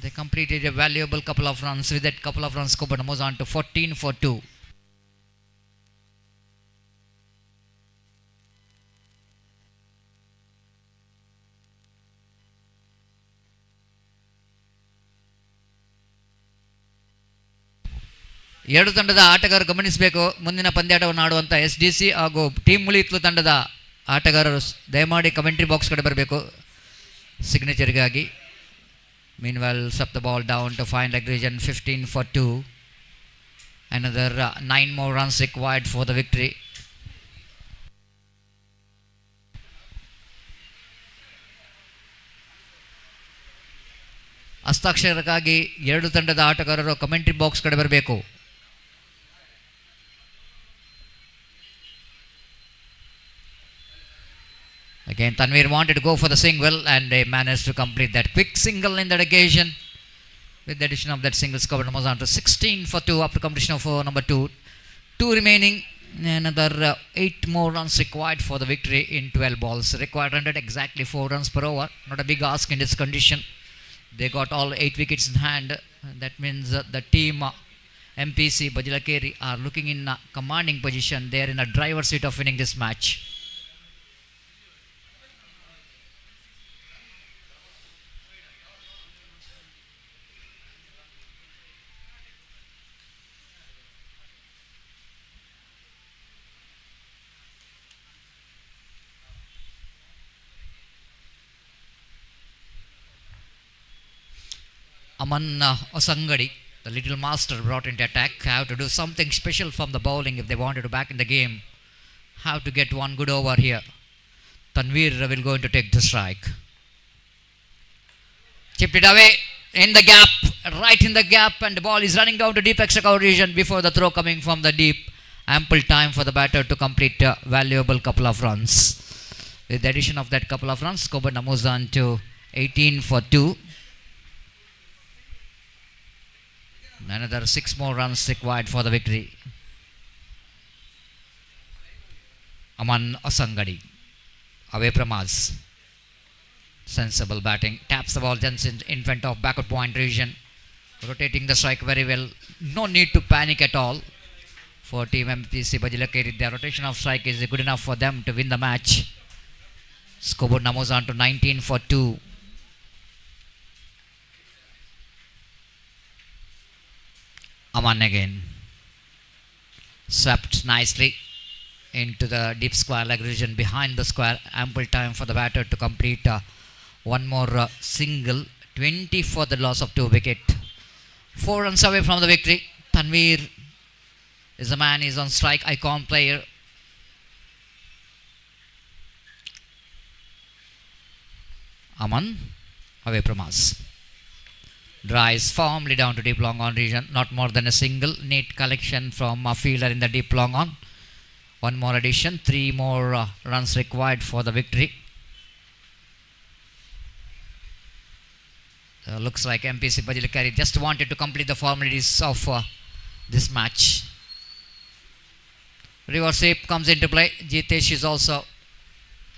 They completed a valuable couple of runs. With that couple of runs, Koban moves on to 14 for 2. ಎರಡು ತಂಡದ ಆಟಗಾರರು ಗಮನಿಸಬೇಕು. ಮುಂದಿನ ಪಂದ್ಯಾಟವನ್ನು ಆಡುವಂಥ SDC ಹಾಗೂ team ಮುಳಿ ಹಿತ್ಲು ತಂಡದ ಆಟಗಾರರು ದಯಮಾಡಿ ಕಮೆಂಟ್ರಿ ಬಾಕ್ಸ್ ಕಡೆ ಬರಬೇಕು ಸಿಗ್ನೇಚರ್ಗಾಗಿ. Meanwhile, swept the ball down to fine leg region. 15 for 2. Another 9 more runs required for the victory. ಹಸ್ತಾಕ್ಷರಕ್ಕಾಗಿ ಎರಡು ತಂಡದ ಆಟಗಾರರು ಕಮೆಂಟ್ರಿ ಬಾಕ್ಸ್ ಕಡೆ ಬರಬೇಕು. Again, Tanveer wanted to go for the single and they managed to complete that quick single in that occasion. With the addition of that single score, moves on to 16 for 2 after completion of number 2. 2 remaining. Another 8 more runs required for the victory in 12 balls. Required 100, exactly 4 runs per over. Not a big ask in this condition. They got all 8 wickets in hand. That means the team MPC Bajalakeri are looking in a commanding position. They are in a driver's seat of winning this match. Aman Osangadi, the little master, brought into attack. Have to do something special from the bowling if they wanted to back in the game. Have to get one good over here. Tanveer will go in to take the strike. Chipped it away in the gap, right in the gap, and the ball is running down to deep extra cover region before the throw coming from the deep. Ample time for the batter to complete a valuable couple of runs. With the addition of that couple of runs, scoreboard now moves on to 18 for 2. Another 6 more runs required for the victory. Aman Asangadi away from us. Sensible batting, taps the ball just in front of backward point region, rotating the strike very well. No need to panic at all for team MPC Bajilakeri. The rotation of strike is good enough for them to win the match. Scoreboard now moves on to 19 for 2. Aman again, swept nicely into the deep square leg region behind the square. Ample time for the batter to complete one more single. 20 for the loss of 2 wicket. 4 runs away from the victory. Tanveer is the man, is on strike, icon player. Aman away from us. Drives firmly down to deep long on region. Not more than a single. Neat collection from a fielder in the deep long on. One more addition. 3 more runs required for the victory. Looks like MPC Bajilakari just wanted to complete the formalities of this match. Reverse sweep comes into play. Jitesh is also,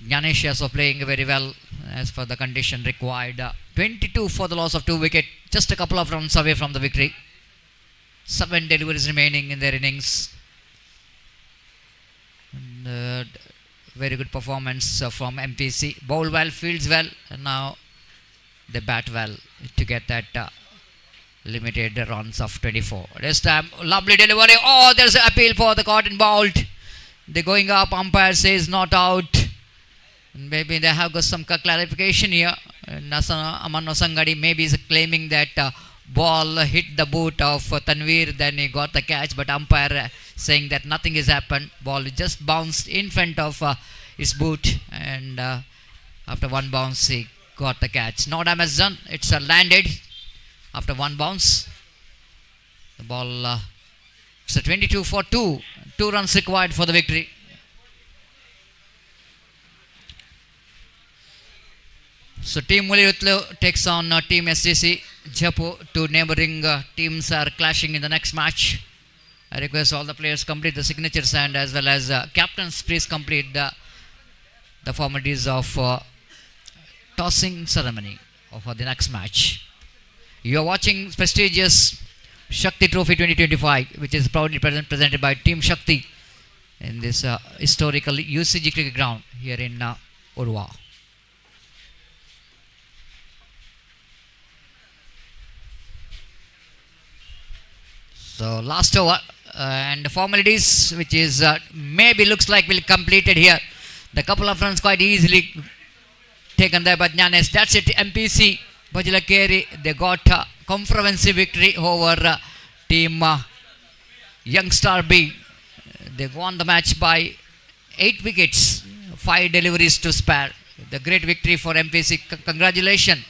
Ganesh is also playing very well as for the condition required. 22 for the loss of 2 wicket. Just a couple of runs away from the victory. 7 deliveries remaining in their innings. And, very good performance from MPC. Bowl well, fields well, and now they bat well to get that limited runs of 24. This time, lovely delivery. Oh, there's an appeal for the caught and bowled. They're going up. Umpire says not out. Maybe they have got some clarification here. Aman Osangadi maybe is claiming that ball hit the boot of Tanveer, then he got the catch, but umpire saying that nothing has happened. Ball just bounced in front of his boot, and after one bounce he got the catch. No damage done. It's landed after one bounce. The ball it's a 22 for 2. 2 runs required for the victory. So team Mully Hitler takes on team STC Japu. 2 neighboring teams are clashing in the next match. I request all the players complete the signatures, and as well as captains please complete the formalities of tossing ceremony for the next match. You are watching prestigious Shakthi Trophy 2025, which is proudly presented by Team Shakthi in this historical UCG cricket ground here in URWA. So last over and the formalities, which is maybe looks like will completed here. The couple of runs quite easily taken there by Jnanesh. That's it. MPC Bajilakeri, they got a comprehensive victory over team Youngstar B. They won the match by 8 wickets, 5 deliveries to spare. The great victory for MPC. Congratulations.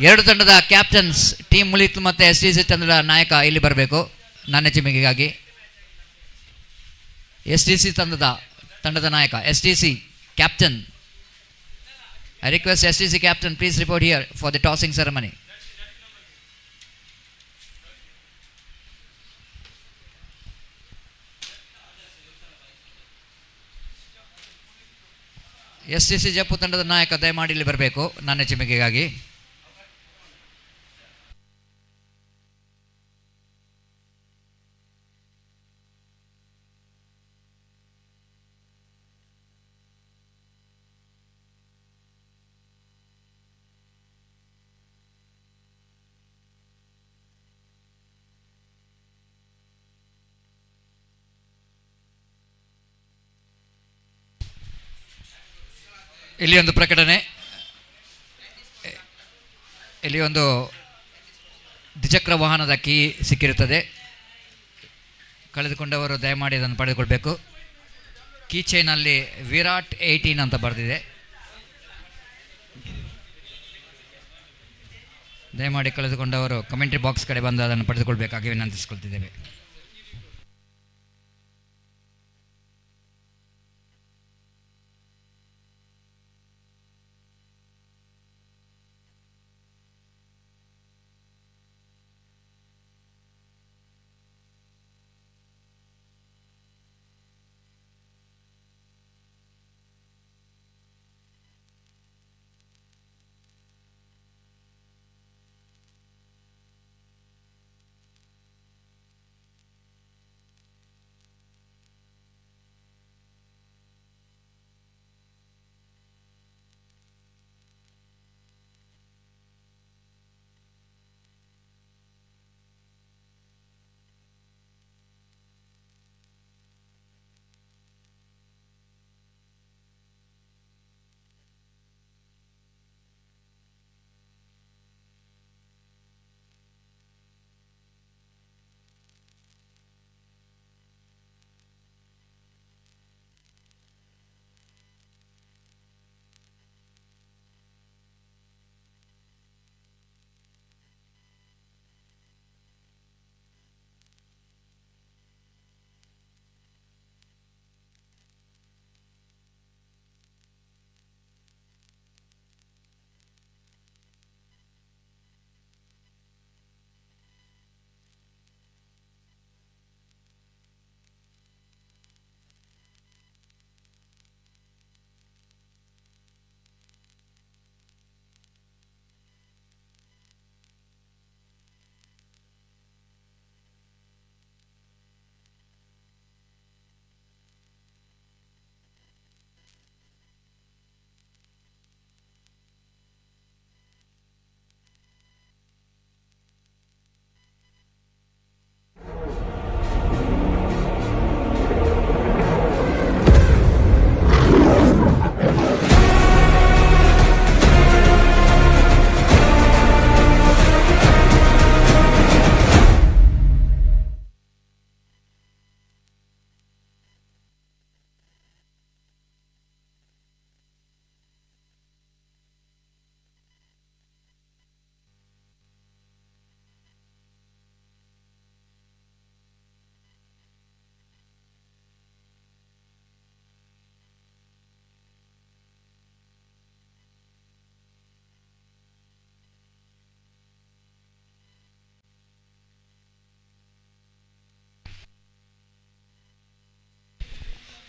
ಎರಡು ತಂಡದ captains team ಮುಲಿ Hitler ಮತ್ತು STC ತಂಡದ ನಾಯಕ ಇಲ್ಲಿ ಬರಬೇಕು ನನ್ನ ಚಿಮಿಗೆಗಾಗಿ. STC ತಂಡದ ನಾಯಕ STC captain. I request STC captain please report here for the tossing ceremony. STC ಜಪ್ಪು ತಂಡದ ನಾಯಕ ದಯಮಾಡಿ ಇಲ್ಲಿ ಬರಬೇಕು ನನ್ನ ಚಿಮಿಗೆಗಾಗಿ. ಇಲ್ಲಿ ಒಂದು ಪ್ರಕಟಣೆ, ಇಲ್ಲಿ ಒಂದು ದ್ವಿಚಕ್ರ ವಾಹನದ ಕೀ ಸಿಕ್ಕಿರುತ್ತದೆ. ಕಳೆದುಕೊಂಡವರು ದಯಮಾಡಿ ಅದನ್ನು ಪಡೆದುಕೊಳ್ಬೇಕು. ಕೀ ಚೈನಲ್ಲಿ ವಿರಾಟ್ 18 ಅಂತ ಬರೆದಿದೆ. ದಯಮಾಡಿ ಕಳೆದುಕೊಂಡವರು ಕಮೆಂಟ್ರಿ ಬಾಕ್ಸ್ ಕಡೆ ಬಂದು ಅದನ್ನು ಪಡೆದುಕೊಳ್ಬೇಕಾಗಿ ವಿನಂತಿಸಿಕೊಳ್ತಿದ್ದೇವೆ.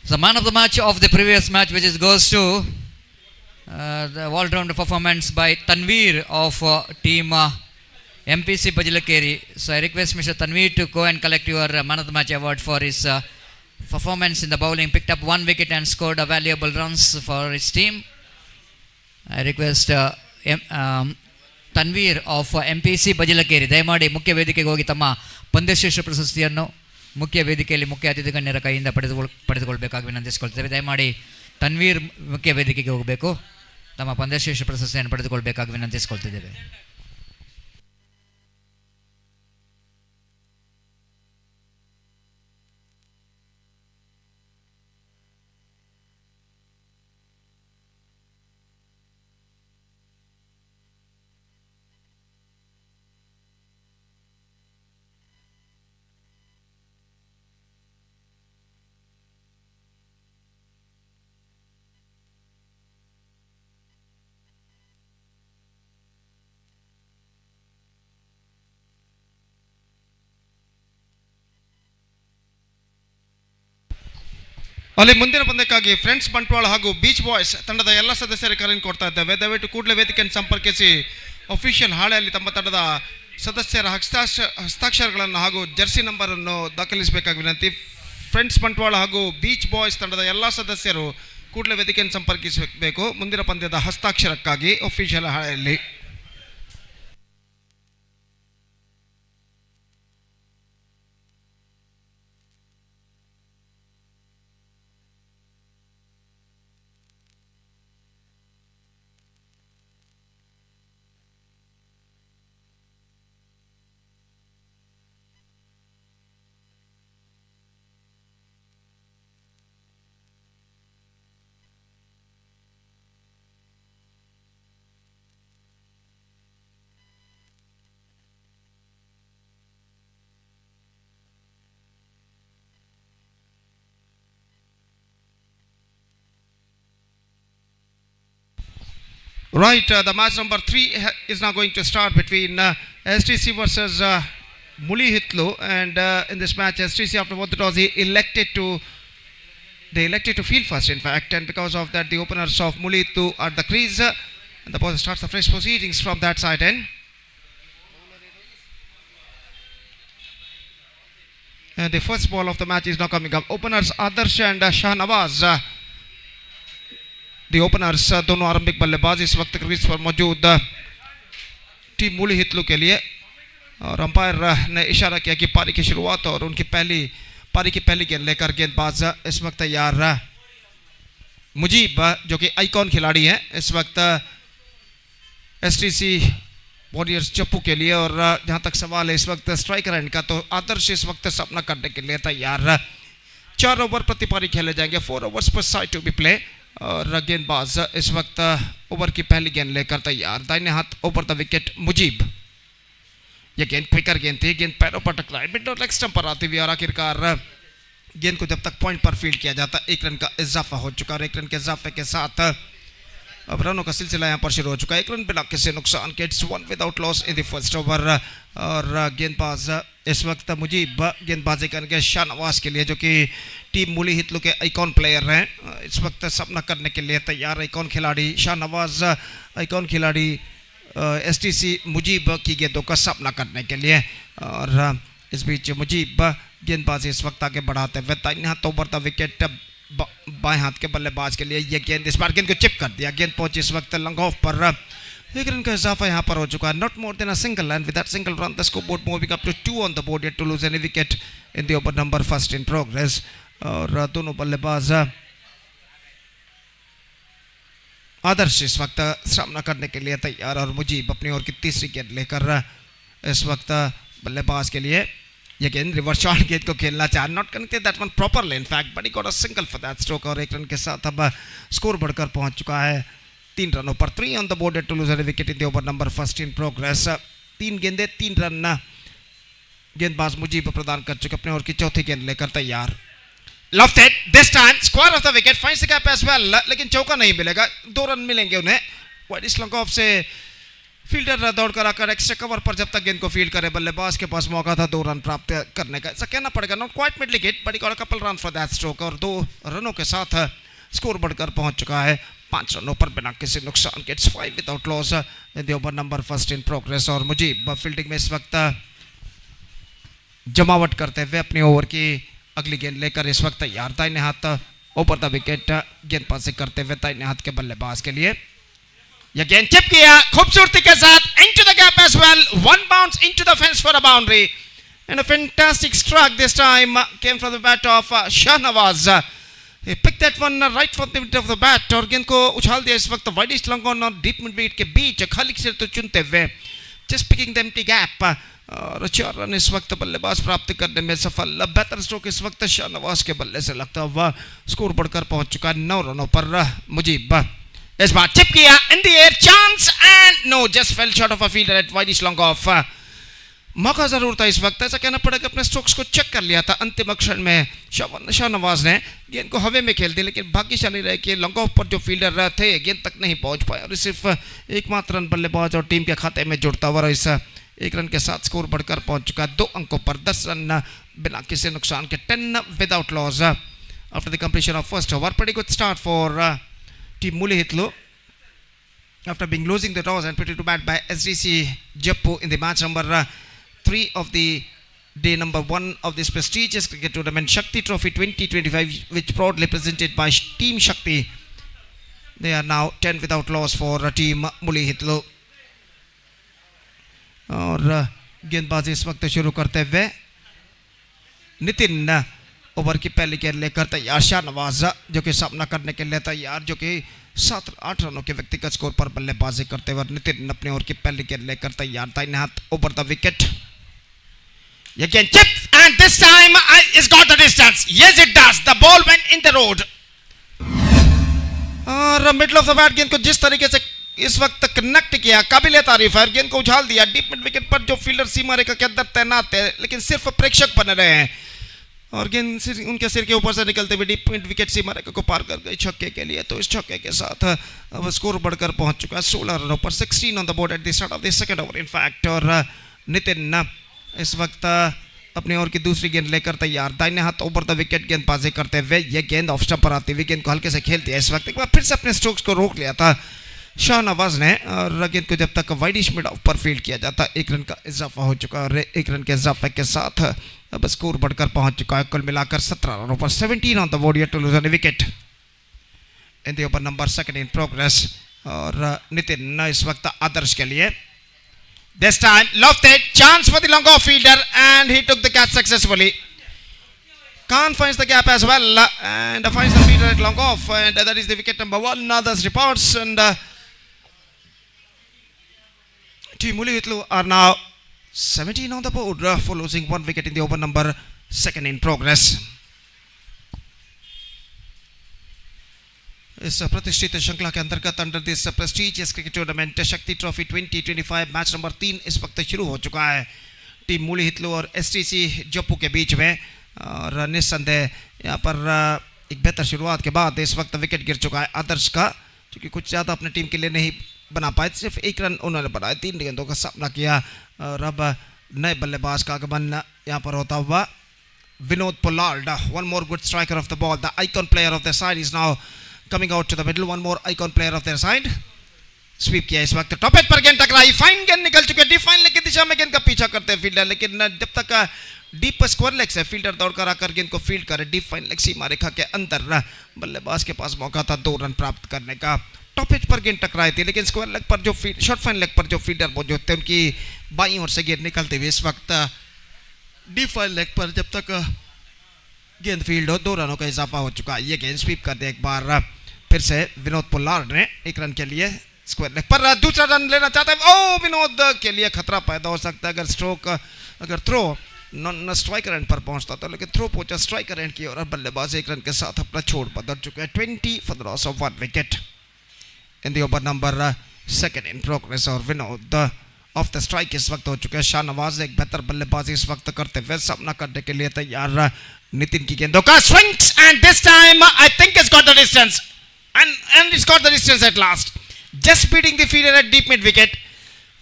The man of the match of the previous match, which is goes to the all-round performance by Tanveer of team MPC Bajilakeri. So I request Mr. Tanveer to go and collect your man of the match award for his performance in the bowling. Picked up 1 wicket and scored a valuable runs for his team. I request Tanveer of MPC Bajilakeri. ದಯಮಾಡಿ ಮುಖ್ಯ ವೇದಿಕೆಗೆ ಹೋಗಿ ತಮ್ಮ ಪಂದ್ಯಶ್ರೇಷ್ಠ ಪ್ರಶಸ್ತಿಯನ್ನು ಮುಖ್ಯ ವೇದಿಕೆಯಲ್ಲಿ ಮುಖ್ಯ ಅತಿಥಿ ಗಣ್ಯರ ಕೈಯಿಂದ ಪಡೆದುಕೊಳ್ಬೇಕಾಗಿ ವಿನಂತಿಸಿಕೊಳ್ತೇವೆ. ದಯಮಾಡಿ ತನ್ವೀರ್ ಮುಖ್ಯ ವೇದಿಕೆಗೆ ಹೋಗಬೇಕು, ತಮ್ಮ ಪಂದ್ಯಶ್ರೇಷ್ಠ ಪ್ರಶಸ್ತಿಯನ್ನು ಪಡೆದುಕೊಳ್ಬೇಕಾಗಿ ವಿನಂತಿಸಿಕೊಳ್ತಿದ್ದೇವೆ. ಅಲ್ಲಿ ಮುಂದಿನ ಪಂದ್ಯಕ್ಕಾಗಿ ಫ್ರೆಂಡ್ಸ್ ಬಂಟ್ವಾಳ ಹಾಗೂ ಬೀಚ್ ಬಾಯ್ಸ್ ತಂಡದ ಎಲ್ಲ ಸದಸ್ಯರಿಗೆ ಕರೆಯನ್ನು ಕೊಡ್ತಾ ಇದ್ದೇವೆ. ದಯವಿಟ್ಟು ಕೂಡಲೇ ವೇದಿಕೆಯನ್ನು ಸಂಪರ್ಕಿಸಿ ಅಫಿಷಿಯಲ್ ಹಾಳೆಯಲ್ಲಿ ತಮ್ಮ ತಂಡದ ಸದಸ್ಯರ ಹಸ್ತಾಕ್ಷರಗಳನ್ನು ಹಾಗೂ ಜರ್ಸಿ ನಂಬರನ್ನು ದಾಖಲಿಸಬೇಕಾಗಿ ವಿನಂತಿ. ಫ್ರೆಂಡ್ಸ್ ಬಂಟ್ವಾಳ ಹಾಗೂ ಬೀಚ್ ಬಾಯ್ಸ್ ತಂಡದ ಎಲ್ಲ ಸದಸ್ಯರು ಕೂಡಲೇ ವೇದಿಕೆಯನ್ನು ಸಂಪರ್ಕಿಸಬೇಕು ಮುಂದಿನ ಪಂದ್ಯದ ಹಸ್ತಾಕ್ಷರಕ್ಕಾಗಿ ಅಫಿಷಿಯಲ್ ಹಾಳೆಯಲ್ಲಿ. Right, the match number 3 is now going to start between STC versus Mully Hitler, and in this match STC, after what the toss, they elected to field first, in fact, and because of that the openers of Mully Hitler are the crease, and the ball starts the fresh proceedings from that side end. And the first ball of the match is now coming up. Openers Adarsh and Shahnawaz. The openers दोनों आरंभिक बल्लेबाज इस वक्त crease पर मौजूद team मुली हितलू के लिए, और अंपायर ने इशारा किया कि पारी की शुरुआत और उनकी पारी की पहली गेंद लेकर गेंदबाज इस वक्त तैयार मुजीब, जो कि आइकॉन खिलाड़ी हैं इस वक्त एसटीसी वॉरियर्स जप्पू के लिए। और जहां तक सवाल है इस वक्त स्ट्राइकर एंड का, तो आदर्श इस वक्त सामना करने के लिए तैयार। 4 ओवर प्रति पारी खेले जाएंगे, 4 ओवर्स पर साइड टू बी प्ले, और गेंदबाज इस वक्त ओवर की पहली गेंद लेकर तैयार। दाहिने हाथ ओवर द विकेट मुजीब, यह गेंद फेंकर गेंद थी, गेंद पैरों पर टकराई, मिड और लेग स्टंप पर आती हुई, और आखिरकार गेंद को जब तक पॉइंट पर फील्ड किया जाता 1 रन का इजाफा हो चुका, और 1 रन के इजाफे के साथ अब रनों का सिलसिला यहाँ पर शुरू हो चुका है। 1 रन बिना किसी नुकसान के, 1 without loss in the first over. और गेंदबाज इस वक्त मुजीब गेंदबाजी करेंगे शाहनवाज के लिए, जो कि टीम मुली हितलू के आइकॉन प्लेयर हैं, इस वक्त सामना करने के लिए तैयार। आइकॉन खिलाड़ी शाहनवाज, आइकॉन खिलाड़ी एसटीसी मुजीब की गेंदों का सामना करने के लिए। और इस बीच मुजीब गेंदबाजी इस वक्त आगे बढ़ाते हुए दाहिने हाथ ओवर द विकेट बाएं हाथ के बल्लेबाज के लिए, यह गेंद इस बार गेंद को चिप कर दिया, गेंद पहुंची इस वक्त लॉन्ग ऑफ पर। 1 रन का इजाफा यहाँ पर हो चुका है, not more than a single, and with that single run the scoreboard moving up to 2 on the board, yet to lose any wicket in the over number first in progress. और दोनों बल्लेबाज आदर्श इस वक्त सामना करने के लिए तैयार, और मुजीब अपनी ओर की तीसरी गेंद लेकर इस वक्त बल्लेबाज के लिए, यह गेंद रिवर्स शॉट गेंद को खेलना चाह, not connected that one properly in fact, but he got a single for that stroke, और 1 रन के साथ अब स्कोर बढ़कर पहुंच चुका है 3 रनों पर। 3 on the board to lose any wicket in the over number first in progress. 3 गेंदें 3 रन गेंदबाज मुजीब प्रदान कर चुके, अपने ओर की चौथी गेंद लेकर तैयार। Lofted this time, square of the wicket, finds the gap as well, लेकिन चौका नहीं मिलेगा, 2 रन मिलेंगे उन्हें। वाइड स्लंग ऑफ से फील्डर दौड़कर आकर एक्स्ट्रा कवर पर जब तक गेंद को फील्ड करे, बल्लेबाज के पास मौका था 2 रन प्राप्त करने का, ऐसा कहना पड़ेगा। Not quite mid wicket, but he got a couple run for that stroke, और 2 रनों के साथ स्कोर बढ़कर पहुंच चुका है 5 रनों पर बिना किसी नुकसान के। 5 without loss in the over number first in progress. और मुजीब फील्डिंग में इस वक्त जमावट करते हुए अपनी ओवर की अगली गेंद लेकर इस वक्त तैयार। दाहिने हाथ ओवर द विकेट गेंदबाजी करते हुए दाहिने हाथ के बल्लेबाज के लिए, यह गेंद चिप किया खूबसूरती के साथ into the gap as well, 1 bounce into the fence for a boundary, and a fantastic strike this time came from the bat of Shahnawaz. He picked that one right from the middle of the bat, और गेंद को उछाल दिया इस वक्त widish long on और deep mid wicket के बीच, खाली क्षेत्र तो चुनते हुए, just picking the empty gap, और 4 रन इस वक्त बल्लेबाज प्राप्त करने में सफल। बेहतर स्ट्रोक इस वक्त शाहनवाज के बल्ले से लगता हुआ, स्कोर बढ़कर पहुंच चुका है 9 रनों पर। मुजीब इस बार चिप किया in the air, chance and no, just fell short of a fielder at widish long off. मौका जरूर था इस वक्त, ऐसा कहना पड़ेगा, अपने स्ट्रोक्स को चेक कर लिया था अंतिम क्षण में शाहनवाज ने, गेंद को हवा में खेल दी, लेकिन भाग्यशाली रहे कि लॉन्ग ऑफ पर जो फील्डर थे गेंद तक नहीं पहुंच पाए, और सिर्फ एकमात्र रन बल्लेबाज और टीम के खाते में जुड़ता हुआ इस 1 रन के साथ स्कोर बढ़कर पहुंच चुका है 2 अंकों पर, 10 रन बिना किसी नुकसान के, 10 without loss after the completion of first over. Pretty good start for team Mully Hitler after being losing the toss and put to bat by STC Japu in the match number 3 of the day number 1 of this prestigious cricket tournament, Shakthi Trophy 2025, which proudly presented by Team Shakthi. They are now 10 without loss for team Mully Hitler. और गेंदबाजी इस वक्त शुरू करते हुए Nitin over की पहली गेंद लेकर तैयार। शाहनवाज जो कि सामना करने के लिए तैयार, जो कि 7-8 रनों के व्यक्तिगत स्कोर पर बल्लेबाजी करते हुए नितिन अपनी ओवर की पहली गेंद लेकर तैयार। दाहिने हाथ ओवर द विकेट, यह गेंद chip and this time it's got the distance, yes it does, the ball went in the road, और मिडल ऑफ द बैट गेंद को जिस तरीके से इस वक्त कनेक्ट किया, काबिले तारीफ है। गेंद को उछाल दिया डीप मिड विकेट पर, जो फील्डर सीमा रेखा के अंदर तैनात है, लेकिन सिर्फ प्रेक्षक बने रहे हैं, और गेंद उनके सिर के ऊपर से निकलते हुए डीप मिड विकेट सीमा रेखा को पार कर गई छक्के के लिए। तो इस छक्के के साथ अब स्कोर बढ़कर पहुंच चुका है 16 रनों पर, 16 on the board at the start of the second over in fact. और नितिन इस वक्त अपने ओवर की दूसरी गेंद लेकर तैयार, दाहिने हाथ ओवर द विकेट गेंदबाजी करते हुए ये गेंद ऑफ स्टंप पर आती हुई गेंद को हल्के से खेलती है। इस वक्त एक बार फिर से अपने स्ट्रोक्स को रोक लिया था शाहनवाज ने, और गेंद को जब तक वाइडिश मिड ऑफ पर फील्ड किया जाता 1 रन का इजाफा हो चुका है। और 1 रन के इजाफे के साथ अब स्कोर बढ़कर पहुंच चुका है कुल मिलाकर 17 रनों पर, 17 on the board yet to lose on wicket in the over number second in progress. और नितिन इस वक्त आदर्श के लिए, this time lofted chance for the long off fielder and he took the catch successfully. Khan finds the gap as well and finds the fielder at long off, and that is the wicket number 1. Others reports, and Team Mully Hitler are now 17 on the board for losing 1 wicket in the over number second in progress. इस प्रतिष्ठित श्रृंखला के अंतर्गत under this prestigious cricket tournament Shakti trophy 2025 match number 3 इस वक्त शुरू हो चुका है टीम मुली हितलू और STC जप्पू के बीच में। और निस्संदेह यहाँ पर एक बेहतर शुरुआत के बाद इस वक्त विकेट गिर चुका है आदर्श का, क्योंकि कुछ ज़्यादा अपने टीम के लिए नहीं बना पाए, सिर्फ 1 रन उन्होंने बनाए, 3 गेंदों का सामना किया। और अब नए बल्लेबाज का आगमन यहाँ पर होता हुआ Vinod Pollard, one more good striker of the ball, the icon player of the side is now coming out to the middle, one more icon player of their side. Sweep किया इस वक्त, टॉप एज पर गेंद टकराई, fine गेंद निकल चुके, deep fine leg की दिशा में गेंद का पीछा करते हैं फील्डर, लेकिन जब तक डीप स्क्वायर लेग से फील्डर दौड़कर आकर गेंद को फील्ड करे डीप फाइन लेग सीमा रेखा के अंदर, बल्लेबाज के पास मौका था 2 रन प्राप्त करने का। टॉप एज पर गेंद टकराई थी, लेकिन स्क्वायर लेग पर जो शॉर्ट फाइन लेग पर जो फील्डर मौजूद थे उनकी बाईं ओर से गेंद निकलते हुए इस वक्त डीप फाइन लेग पर जब तक गेंद फील्ड हो 2 रनों का इजाफा हो चुका। ये गेंद स्वीप कर दे एक बार फिर से विनोद पोलार्ड ने 1 रन के लिए स्क्वायर लेग पर दूसरा रन लेना चाहते हैं। ओ विनोद के लिए खतरा पैदा हो सकता है अगर थ्रो नॉन स्ट्राइकर एंड पर पहुंचता तो, लेकिन थ्रो पहुंचा स्ट्राइकर एंड की और बल्लेबाज 1 रन के साथ अपना छोड़ बदल चुके हैं। 20 for the loss of 1 wicket in the over number second in progress. और विनोद ऑफ द स्ट्राइक इस वक्त हो चुके हैं। शाहनवाज एक बेहतर बल्लेबाजी इस वक्त करते हुए सामना करने के लिए तैयार। नितिन की गेंदों का swings and this time I think it's got the distance and it's got the distance at last, just beating the fielder at deep mid wicket.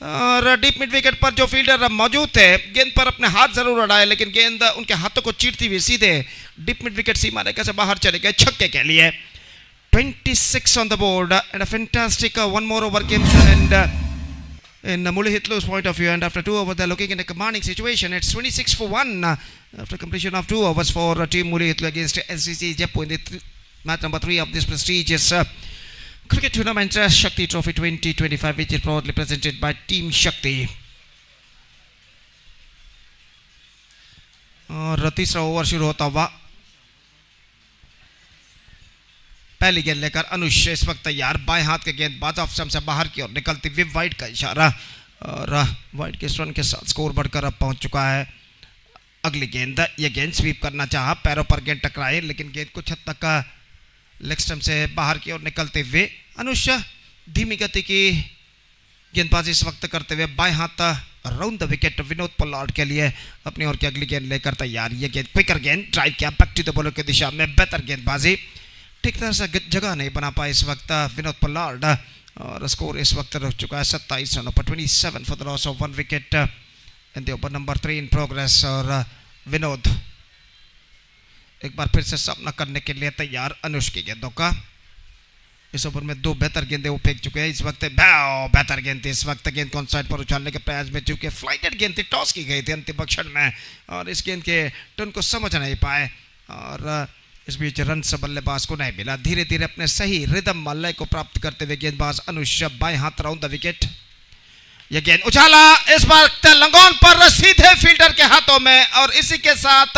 और डीप मिड विकेट पर जो फील्डर मौजूद थे गेंद पर अपने हाथ जरूर उड़ाए, लेकिन गेंद उनके हाथों को चीरती हुई सीधे डीप मिड विकेट सीमा रेखा से बाहर चले गए छक्के के लिए। 26 on the board and a fantastic one more over came and in Mully Hitler's point of view, and after 2 overs they're looking in a commanding situation. It's 26 for 1 after completion of 2 overs for team Mully Hitler against STC Japu in the match number 3 of this prestigious cricket tournament, Shakthi Trophy 2025, which is proudly presented by Team Shakthi. और तीसरा over शुरू होता हुआ पहली गेंद लेकर अनुष इस वक्त तैयार, बाएं हाथ के गेंदबाज ऑफ स्टंप से बाहर की ओर निकलती हुई वाइड का इशारा, और वाइड के रन के साथ स्कोर बढ़कर अब पहुंच चुका है। अगली गेंद, यह गेंद स्वीप करना चाहा, पैरों पर गेंद टकराई, लेकिन गेंद कुछ हद तक लेग स्टंप से बाहर की ओर निकलते हुए अनुष धीमी गति की गेंदबाजी इस वक्त करते हुए बाएं हाथ round the wicket Vinod Pollard के लिए अपनी ओर की अगली गेंद लेकर तैयार। ये गेंद क्विकर गेंद ड्राइव किया बैक टू द बॉलर की दिशा में, बेहतर गेंदबाजी, ठीक तरह से जगह नहीं बना पाए इस वक्त विनोद पोलार्ड, और स्कोर इस वक्त रह चुका है 27 रनों पर, 27 for the loss of 1 wicket in the over number 3 in progress. और विनोद एक बार फिर से सामना करने के लिए तैयार अनुष की गेंदों का। इस ओवर में 2 बेहतर गेंदें वो फेंक चुके हैं इस वक्त, बेहतर गेंद थी इस वक्त, गेंद को ऑन साइड पर उछालने के प्रयास में, चूंकि फ्लाइटेड गेंद थी, टॉस की गई थी अंतिम क्षण में, और इस गेंद के टर्न को समझ नहीं पाए, और इस बीच रन से बल्लेबाज को नहीं मिला। धीरे धीरे अपने सही रिदम लय को प्राप्त करते हुए गेंदबाज अनुष बाएं हाथ राउंड द विकेट, यह गेंद उछाला इस बार लंगोन पर सीधे फील्डर के हाथों में, और इसी के साथ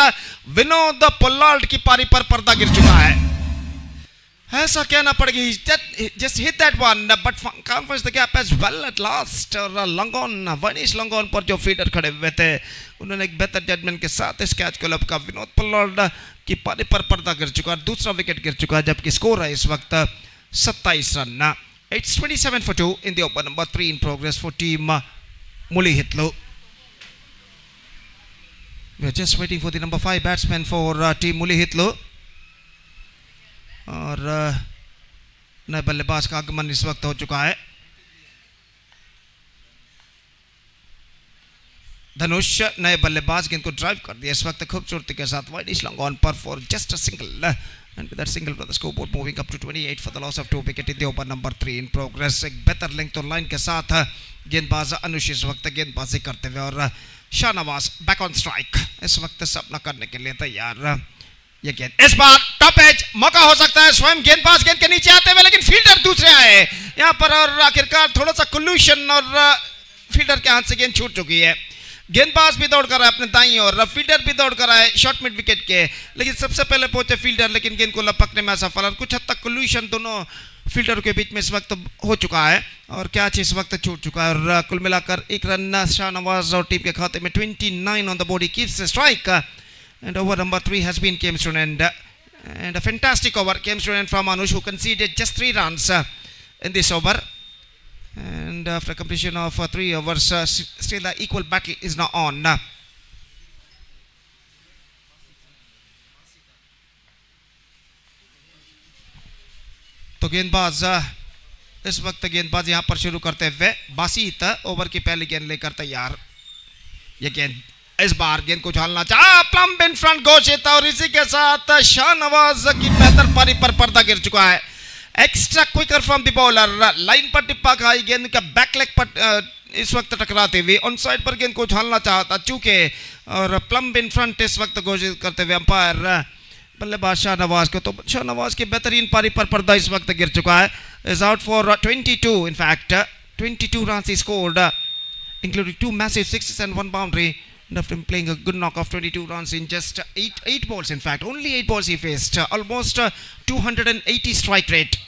विनोद पोलार्ड की पारी पर पर्दा गिर चुका है। ऐसा कहना पड़ेगा, just hit that one but can't find the gap as well at last। और लंगोन वनीश लंगोन पर जो फील्डर खड़े हुए थे उन्होंने एक बेहतर जजमेंट के साथ इस कैच को लपका। विनोद पोलार्ड की पारी पर पर्दा गिर चुका है, दूसरा विकेट गिर चुका है, जबकि स्कोर है इस वक्त 27 run. It's 27 for 2 in the over number 3 in progress for team Mully Hitler. We are just waiting for the number 5 batsman for team Mully Hitler. और नए बल्लेबाज का आगमन इस वक्त हो चुका है. धनुष नए बल्लेबाज गेंद को ड्राइव कर दिया इस वक्त खूबसूरती के साथ. वाइड इज लॉन्ग ऑन पर for just a single, and with that single the scoreboard moving up to 28 for the loss of 2 wicket in the over number 3 in progress. एक बेहतर लिंक और लाइन के साथ गेंदबाज अनुष इस वक्त गेंदबाजी करते हुए और शाहनवाज बैक ऑन स्ट्राइक इस वक्त सामना करने के लिए तैयार. ये गेंद इस बार टॉप एज मौका हो सकता है. स्वयं गेंदबाज गेंद के नीचे आते हुए लेकिन फील्डर दूसरे आए यहां पर और आखिरकार थोड़ा सा कोल्यूशन और फील्डर के हाथ से गेंद छूट चुकी है. गेंदबाज भी दौड़ कर आए अपने दाईं और फील्डर भी दौड़ कर आए शॉर्ट मिड विकेट के, लेकिन सबसे पहले पहुंचे फील्डर लेकिन गेंद को लपकने में असफल और कुछ हद तक कोल्यूशन दोनों फील्डर के बीच में इस वक्त हो चुका है और कैच इस वक्त छूट चुका है. और कुल मिलाकर एक रन शाहनवाज और टीम के खाते में 29 on the body keeps the strike and over number 3 has been came to an end and a fantastic over came to an end from Anush who conceded just 3 runs in this over. And after completion of 3 overs, still the equal battle is now on. तो गेंदबाज इस वक्त गेंदबाज यहां पर शुरू करते हुए बासीत ओवर की पहली गेंद लेकर तैयार. ये गेंद इस बार गेंद को उछालना चाहा प्लम्ब इन फ्रंट घोषित और इसी के साथ शाहनवाज की बेहतर पारी पर पर्दा गिर चुका है. Extra quicker from the bowler line पर टिप्पा खाई गेंद का बैक लेग पर इस वक्त टकराते हुए ऑन साइड पर गेंद को उछालना चाहता चूके और प्लम्ब इन फ्रंट इस वक्त घोषित करते हुए अंपायर बल्लेबाज शाहनवाज को. तो शाहनवाज की बेहतरीन पारी पर पर्दा इस वक्त गिर चुका है. Is out for 22 in fact 22 runs he scored including 2 massive sixes and 1 boundary. And after playing a good knock of 22 runs in just 8 balls, in fact only 8 balls he faced, almost 280 strike rate.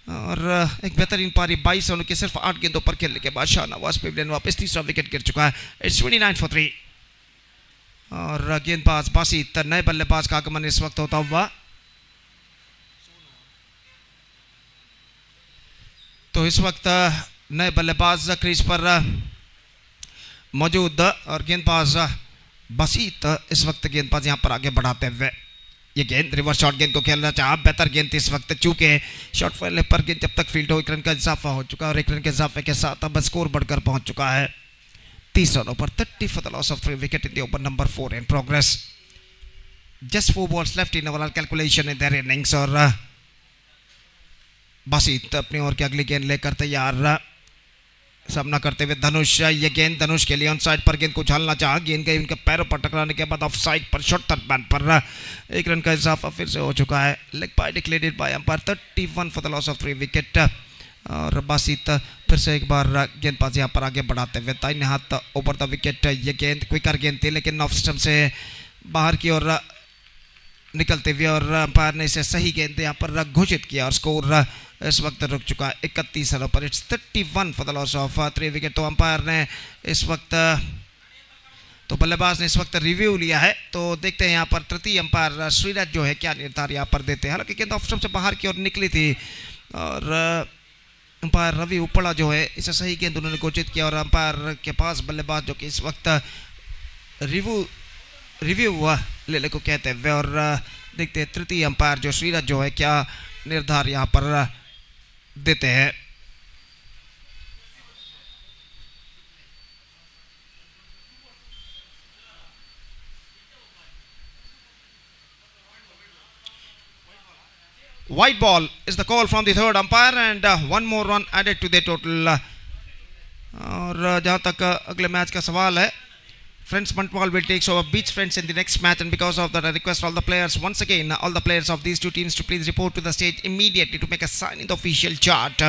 और एक बेहतरीन पारी 22 रनों के सिर्फ 8 गेंदों पर खेलने के बाद शाहनवाज पे वापस तीसरा विकेट गिर चुका है. इट्स 29 for 3 और गेंदबाज बासीत नए बल्लेबाज का आगमन इस वक्त होता हुआ. तो इस वक्त नए बल्लेबाज क्रीज पर मौजूद और गेंदबाज बासीत इस वक्त गेंदबाज यहां पर आगे बढ़ाते हुए ये गेंद रिवर्स शॉट गेंद को खेलना चाहा. बेहतर गेंद इस वक्त चूके शॉट फैलने पर गेंद जब तक फील्ड हो 1 रन का इजाफा हो चुका है और 1 रन के इजाफे के साथ अब स्कोर बढ़कर पहुंच चुका है 30 रनों पर. 30 for the loss of 3 wicket in the over number 4 in progress. Just 4 balls left in overall calculation in their innings और बासीत अपनी ओर की अगली गेंद लेकर तैयार सामना करते हुए धनुष. ये गेंद धनुष के लिए ऑन साइड पर गेंद को उछालना चाहा गेंद गई उनके पैरों पर टकराने के बाद ऑफ साइड पर शॉर्ट थर्ड बैन पर 1 रन का इजाफा फिर से हो चुका है. Leg bye declared by umpire 31 for the loss of 3 wicket. और बासीत फिर से एक बार गेंदबाज यहां पर आगे बढ़ाते हुए दाहिने हाथ ओवर द विकेट. ये गेंद क्विकर गेंद थी लेकिन ऑफ स्टंप से बाहर की ओर निकलते हुए और अंपायर ने इसे सही गेंद यहां पर घोषित किया और स्कोर इस वक्त रुक चुका है 31 रनों पर. It's 31 for the loss of 3 wicket. तो अंपायर ने इस वक्त तो बल्लेबाज ने इस वक्त रिव्यू लिया है तो देखते हैं यहाँ पर तृतीय अंपायर श्रीराज जो है क्या निर्धार यहाँ पर देते हैं. हालांकि गेंद ऑफ स्टंप से बाहर की ओर निकली थी और अंपायर रवि उपड़ा जो है इसे सही गेंद उन्होंने घोषित किया और अंपायर के पास बल्लेबाज जो कि इस वक्त रिव्यू लेने को कहते हैं और देखते हैं तृतीय अंपायर जो श्रीराज जो है क्या निर्धार यहाँ पर देते हैं. White ball is the call from the third umpire and 1 more run added to the total. और जहाँ तक अगले मैच का सवाल है Friends Bantwal will take over Beach Friends in the next match, and because of that I request all the players once again all the players of these two teams to please report to the stage immediately to make a sign in the official chart.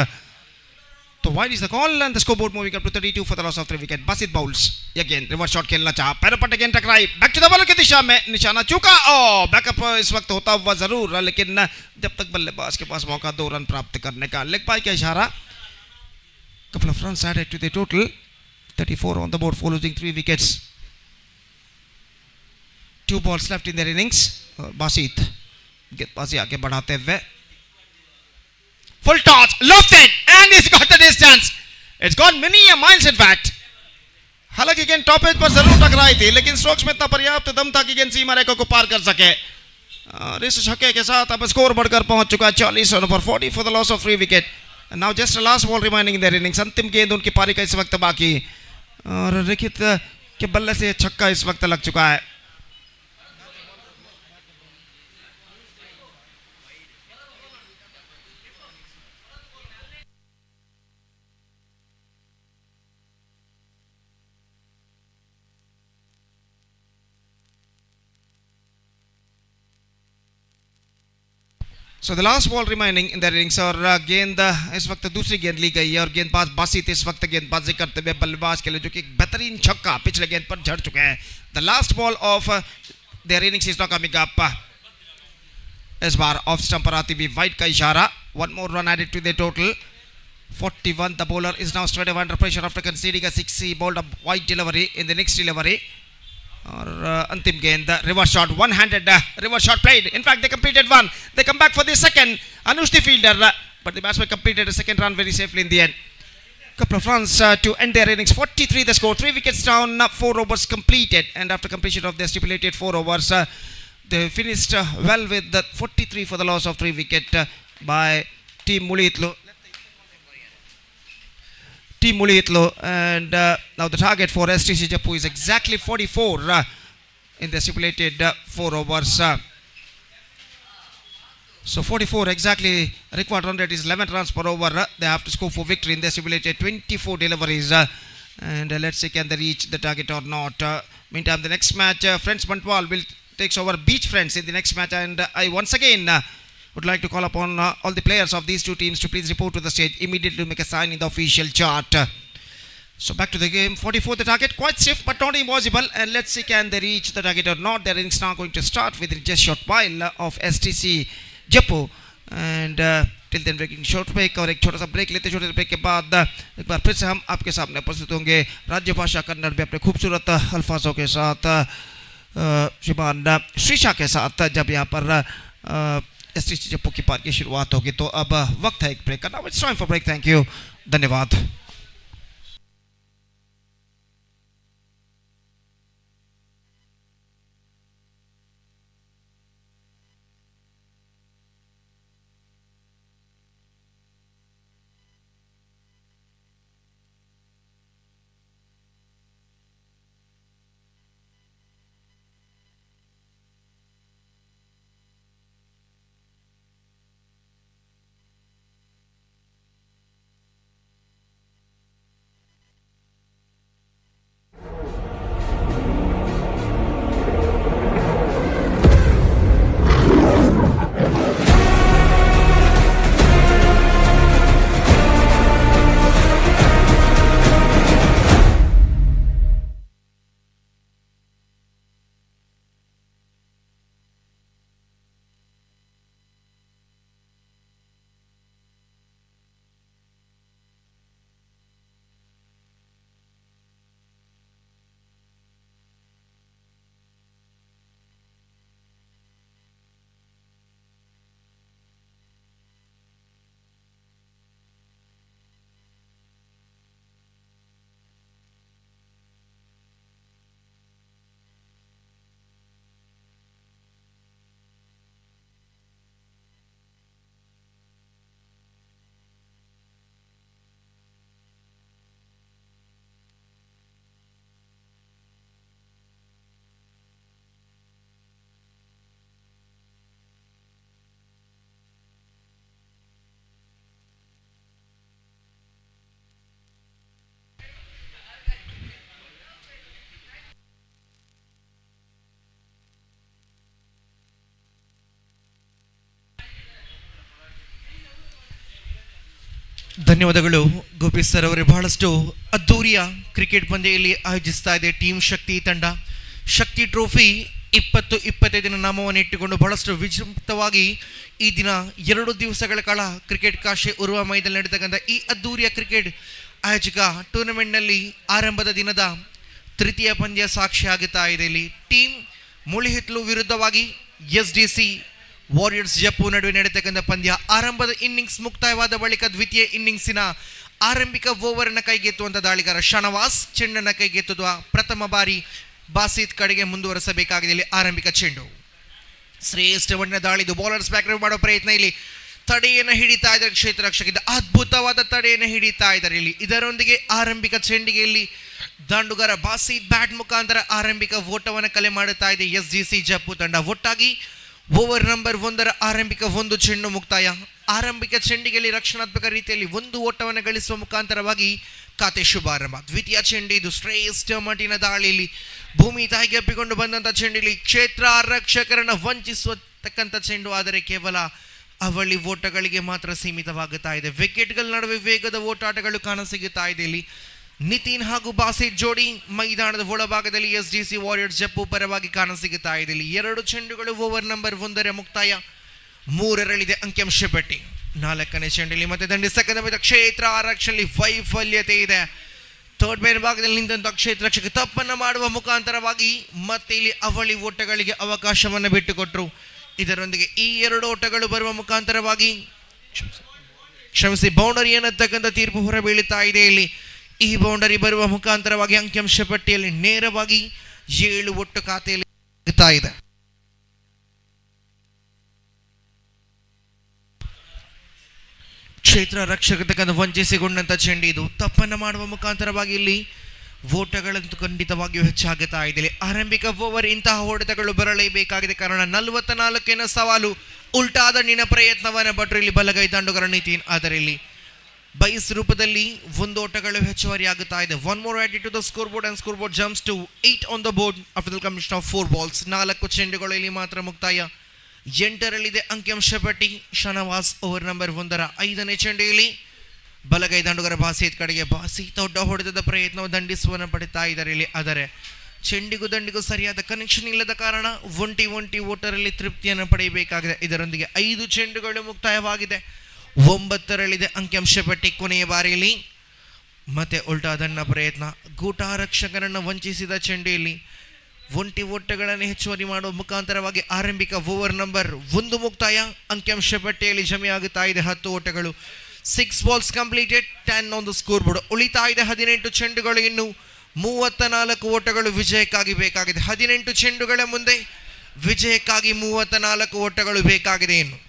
So wide is the call and the scoreboard moving up to 32 for the loss of 3 wicket. Basit bowls again reverse shot खेलना चाहा पैरों पर again टकराई back to the ball की दिशा में निशाना चूका और बैकअप इस वक्त होता हुआ जरूर लेकिन जब तक बल्लेबाज के पास मौका 2 रन प्राप्त करने का लेग पाई का इशारा. Couple of runs added to the total. 34 on the board for losing 3 wickets. 2 balls left in their innings. Basit गेंदबाजी आगे बढ़ाते हुए full toss lofted and he's got the distance. It's gone many miles in fact. हालांकि गेंद top as per जरूर टकराई थी, लेकिन स्ट्रोक्स में इतना पर्याप्त दम था कि गेंद सीमा रेखा को पार कर सके। और इस छक्के के साथ अब स्कोर बढ़कर पहुंच चुका है 40 रनों पर, 40 for the loss of 3 wicket. Now just last ball remaining in their innings, अंतिम गेंद उनकी पारी का इस वक्त बाकी, और रिखित के बल्ले से छक्का इस वक्त लग चुका है। So the last ball remaining in their innings, और गेंद इस वक्त दूसरी गेंद ली गई है और गेंदबाज बासी थे इस वक्त गेंदबाजी करते हुए बल्लेबाज के लिए, जो कि एक बेहतरीन छक्का पिछले गेंद पर झड़ चुके हैं। The last ball of their innings is not coming up. इस बार ऑफ स्टंप पर आती हुई वाइड का इशारा। One more run added to the total 41. The bowler is now straight away under pressure after conceding a 6. He bowled a wide delivery in the next delivery. और अंतिम गेंद reverse shot, one handed reverse shot played. In fact, they completed one. They come back for the second. Anush the fielder, but the batsman completed a second run very safely in the end. Couple of runs to end their innings. 43 the score, 3 wickets down, 4 overs completed, and after completion of their stipulated 4 overs, they finished well with the 43 for the loss of 3 wicket by team Mully Hitler. And now the target for STC Japu is exactly 44 in the stipulated 4 overs. So 44 exactly required run rate is 11 runs per over. They have to score for victory in the stipulated 24 deliveries. And let's see can they reach the target or not. Meantime, the next match, Friends Bantwal will takes over Beach Friends in the next match. And I once again would like to call upon all the players of these two teams to please report to the stage immediately to make a sign in the official chart. So back to the game. 44 the target, quite stiff but not impossible, and let's see can they reach the target or not. Their innings now going to start with just short while of STC Japu, and till then breaking short break, और एक छोटा सा break लेते, छोटे से break के बाद एक बार फिर से हम आपके सामने उपस्थित होंगे राज्य भाषा कन्नड़ में अपने खूबसूरत अल्फाजों के साथ, श्रीमान श्रीशा के साथ, जब यहाँ पर STC जप्पू की पारी की शुरुआत होगी। तो अब वक्त है एक ब्रेक का। Now it's time for break. Thank you, धन्यवाद। ಧನ್ಯವಾದಗಳು ಗೋಪಿ ಸರ್ ಅವರೇ. ಬಹಳಷ್ಟು ಅದ್ದೂರಿಯ ಕ್ರಿಕೆಟ್ ಪಂದ್ಯದಲ್ಲಿ ಆಯೋಜಿಸ್ತಾ ಇದೆ ಟೀಮ್ ಶಕ್ತಿ ತಂಡ. ಶಕ್ತಿ ಟ್ರೋಫಿ 20-25 ನಾಮವನ್ನು ಇಟ್ಟುಕೊಂಡು ಬಹಳಷ್ಟು ವಿಜೃಂಭವಾಗಿ ಈ ದಿನ 2 ದಿವಸಗಳ ಕಾಲ ಕ್ರಿಕೆಟ್ ಕಾಶಿ ಉರ್ವ ಮೈದಾನ ನಡೆತಕ್ಕಂಥ ಈ ಅದ್ದೂರಿಯ ಕ್ರಿಕೆಟ್ ಆಯೋಜಕ ಟೂರ್ನಮೆಂಟ್ನಲ್ಲಿ ಆರಂಭದ ದಿನದ ತೃತೀಯ ಪಂದ್ಯ ಸಾಕ್ಷಿ ಆಗುತ್ತಾ ಇದೆ. ಇಲ್ಲಿ ಟೀಮ್ ಮುಳ್ಳಿ ಹಿತ್ಲು ವಿರುದ್ಧವಾಗಿ SDC ವಾರಿಯರ್ಸ್ ಜಪ್ಪು ನಡುವೆ ನಡೆತಕ್ಕಂಥ ಪಂದ್ಯ. ಆರಂಭದ ಇನ್ನಿಂಗ್ಸ್ ಮುಕ್ತಾಯವಾದ ಬಳಿಕ ದ್ವಿತೀಯ ಇನ್ನಿಂಗ್ಸಿನ ಆರಂಭಿಕ ಓವರನ್ನು ಕೈಗೆತ್ತುವಂಥ ದಾಳಿಗಾರ ಶನವಾಸ್ ಚೆಂಡನ್ನು ಕೈಗೆತ್ತುವ ಪ್ರಥಮ ಬಾರಿ ಬಾಸಿತ್ ಕಡೆಗೆ ಮುಂದುವರೆಸಬೇಕಾಗಿದೆ. ಇಲ್ಲಿ ಆರಂಭಿಕ ಚೆಂಡು ಶ್ರೇಷ್ಠ ಮಣ್ಣಿನ ದಾಳಿದು ಬೌಲರ್ಸ್ ಬ್ಯಾಕ್ ಮಾಡೋ ಪ್ರಯತ್ನ. ಇಲ್ಲಿ ತಡೆಯನ್ನು ಹಿಡಿತಾ ಇದ್ದಾರೆ ಕ್ಷೇತ್ರ ರಕ್ಷಕಿಂದ, ಅದ್ಭುತವಾದ ತಡೆಯನ್ನು ಹಿಡಿತಾ ಇದ್ದಾರೆ ಇಲ್ಲಿ. ಇದರೊಂದಿಗೆ ಆರಂಭಿಕ ಚೆಂಡಿಗೆ ಇಲ್ಲಿ ದಾಂಡುಗಾರ ಬಾಸಿತ್ ಬ್ಯಾಟ್ ಮುಖಾಂತರ ಆರಂಭಿಕ ಓಟವನ್ನು ಕಲೆ ಮಾಡುತ್ತಾ ಇದೆ STC ಜಪ್ಪು ತಂಡ. ಒಟ್ಟಾಗಿ ಓವರ್ ನಂಬರ್ 1 ಆರಂಭಿಕ ಒಂದು ಚೆಂಡು ಮುಕ್ತಾಯ. ಆರಂಭಿಕ ಚೆಂಡಿಗೆಯಲ್ಲಿ ರಕ್ಷಣಾತ್ಮಕ ರೀತಿಯಲ್ಲಿ ಒಂದು ಓಟವನ್ನು ಗಳಿಸುವ ಮುಖಾಂತರವಾಗಿ ಖಾತೆ ಶುಭಾರಂಭ. ದ್ವಿತೀಯ ಚೆಂಡು ಇದು ಶ್ರೇಷ್ಠ ಮಟ್ಟಿನ ದಾಳಿಯಲ್ಲಿ ಭೂಮಿ ತಾಯಿಗೆ ಅಪ್ಪಿಕೊಂಡು ಬಂದಂಥ ಚೆಂಡಿಲಿ ಕ್ಷೇತ್ರ ಆರಕ್ಷಕರನ್ನು ವಂಚಿಸತಕ್ಕಂಥ ಚೆಂಡು, ಆದರೆ ಕೇವಲ ಅವಳಿ ಓಟಗಳಿಗೆ ಮಾತ್ರ ಸೀಮಿತವಾಗುತ್ತಾ ಇದೆ. ವಿಕೆಟ್ಗಳ ನಡುವೆ ವೇಗದ ಓಟಾಟಗಳು ಕಾಣಸಿಗುತ್ತಾ ಇದೆ. ಇಲ್ಲಿ ನಿತಿನ್ ಹಾಗೂ ಬಾಸಿತ್ ಜೋಡಿ ಮೈದಾನದ ಒಳಭಾಗದಲ್ಲಿ STC ವಾರಿಯರ್ಸ್ ಜಪ್ಪು ಪರವಾಗಿ ಕಾಣಸಿಗುತ್ತಾ ಇದೆ. ಇಲ್ಲಿ 2 ಚೆಂಡುಗಳು ಓವರ್ ನಂಬರ್ 1 ಮುಕ್ತಾಯ. 3ರಲ್ಲಿದೆ ಅಂಕಿಅಂಶ ಪಟ್ಟಿ. 4ನೇ ಚೆಂಡಲ್ಲಿ ಮತ್ತೆ ದಂಡಿಸತಕ್ಕಂಥ ಕ್ಷೇತ್ರ ಆರಕ್ಷಣೆಯಲ್ಲಿ ವೈಫಲ್ಯತೆ ಇದೆ. ಥರ್ಡ್ ಮೇನ್ ಭಾಗದಲ್ಲಿ ನಿಂತ ಕ್ಷೇತ್ರ ರಕ್ಷಕ ತಪ್ಪನ್ನು ಮಾಡುವ ಮುಖಾಂತರವಾಗಿ ಮತ್ತೆ ಇಲ್ಲಿ ಅವಳಿ ಓಟಗಳಿಗೆ ಅವಕಾಶವನ್ನು ಬಿಟ್ಟುಕೊಟ್ರು. ಇದರೊಂದಿಗೆ ಈ 2 ಓಟಗಳು ಬರುವ ಮುಖಾಂತರವಾಗಿ ಬೌಂಡರಿ ಅನ್ನತಕ್ಕಂಥ ತೀರ್ಪು ಹೊರಬೀಳುತ್ತಾ ಇದೆ. ಇಲ್ಲಿ ಈ ಬೌಂಡರಿ ಬರುವ ಮುಖಾಂತರವಾಗಿ ಅಂಕಿಅಂಶ ಪಟ್ಟಿಯಲ್ಲಿ ನೇರವಾಗಿ 7 ಒಟ್ಟು ಖಾತೆಯಲ್ಲಿ ಇದೆ. ಕ್ಷೇತ್ರ ರಕ್ಷಕತಕ್ಕಂಥ ವಂಚಿಸಿಕೊಂಡಂಥ ಚೆಂಡು ಇದು. ತಪ್ಪನ್ನು ಮಾಡುವ ಮುಖಾಂತರವಾಗಿ ಇಲ್ಲಿ ಓಟಗಳಂತೂ ಖಂಡಿತವಾಗಿಯೂ ಹೆಚ್ಚಾಗುತ್ತಾ ಇದೆ. ಆರಂಭಿಕ ಓವರ್ ಇಂತಹ ಹೊಡೆತಗಳು ಬರಲೇಬೇಕಾಗಿದೆ, ಕಾರಣ 44ನೇ ಸವಾಲು. ಉಲ್ಟಾದ ನಿನ್ನ ಪ್ರಯತ್ನವನ್ನು ಪಟ್ಟರು ಇಲ್ಲಿ ಬಲಗೈ ದಾಂಡುಗಾರ ನಿತಿನ್, ಆದರೆ ಇಲ್ಲಿ ಬೈಸ್ ರೂಪದಲ್ಲಿ 1 ಓಟಗಳು ಹೆಚ್ಚುವರಿ ಆಗುತ್ತಾ ಇದೆ. 1 more added to the scoreboard and scoreboard jumps to 8 on the board after the completion of 4 balls. 4 ಚೆಂಡುಗಳು ಇಲ್ಲಿ ಮಾತ್ರ ಮುಕ್ತಾಯ. 8ರಲ್ಲಿದೆ ಅಂಕಿಅಂಶ ಪಟ್ಟಿ. ಶನವಾಸ್ ಓವರ್ ನಂಬರ್ 1 5ನೇ ಚೆಂಡಿಯಲ್ಲಿ ಬಲಗೈ ದಾಂಡುಗಾರ ಬಾಸಿತ್ ಕಡೆಗೆ ದೊಡ್ಡ ಹೊಡೆತದ ಪ್ರಯತ್ನ ದಂಡಿಸುವನ್ನು ಪಡಿತಾ ಇದ್ದಾರೆ ಇಲ್ಲಿ, ಆದರೆ ಚೆಂಡಿಗೂ ದಂಡಿಗೂ ಸರಿಯಾದ ಕನೆಕ್ಷನ್ ಇಲ್ಲದ ಕಾರಣ ಒಂಟಿ ಓಟರಲ್ಲಿ ತೃಪ್ತಿಯನ್ನು ಪಡೆಯಬೇಕಾಗಿದೆ. ಇದರೊಂದಿಗೆ 5 ಚೆಂಡುಗಳು ಮುಕ್ತಾಯವಾಗಿದೆ. 9ರಲ್ಲಿದೆ ಅಂಕಿಅಂಶ ಪಟ್ಟಿ. ಕೊನೆಯ ಬಾರಿಯಲ್ಲಿ ಮತ್ತೆ ಉಲ್ಟಾದನ್ನ ಪ್ರಯತ್ನ, ಗೂಟಾರಕ್ಷಕರನ್ನು ವಂಚಿಸಿದ ಚೆಂಡಿಯಲ್ಲಿ ಒಂಟಿ ಓಟಗಳನ್ನು ಹೆಚ್ಚುವರಿ ಮಾಡುವ ಮುಖಾಂತರವಾಗಿ ಆರಂಭಿಕ ಓವರ್ ನಂಬರ್ 1 ಮುಕ್ತಾಯ. ಅಂಕಿಅಂಶ ಪಟ್ಟಿಯಲ್ಲಿ ಜಮೆಯಾಗುತ್ತಾ ಇದೆ 10 ಓಟಗಳು. 6 balls completed, 10 on the scoreboard. ಉಳಿತಾ ಇದೆ 18 ಚೆಂಡುಗಳು. ಇನ್ನು 34 ಓಟಗಳು ವಿಜಯಕ್ಕಾಗಿ ಬೇಕಾಗಿದೆ. 18 ಚೆಂಡುಗಳ ಮುಂದೆ ವಿಜಯಕ್ಕಾಗಿ 34 ಓಟಗಳು ಬೇಕಾಗಿದೆ. ಇನ್ನು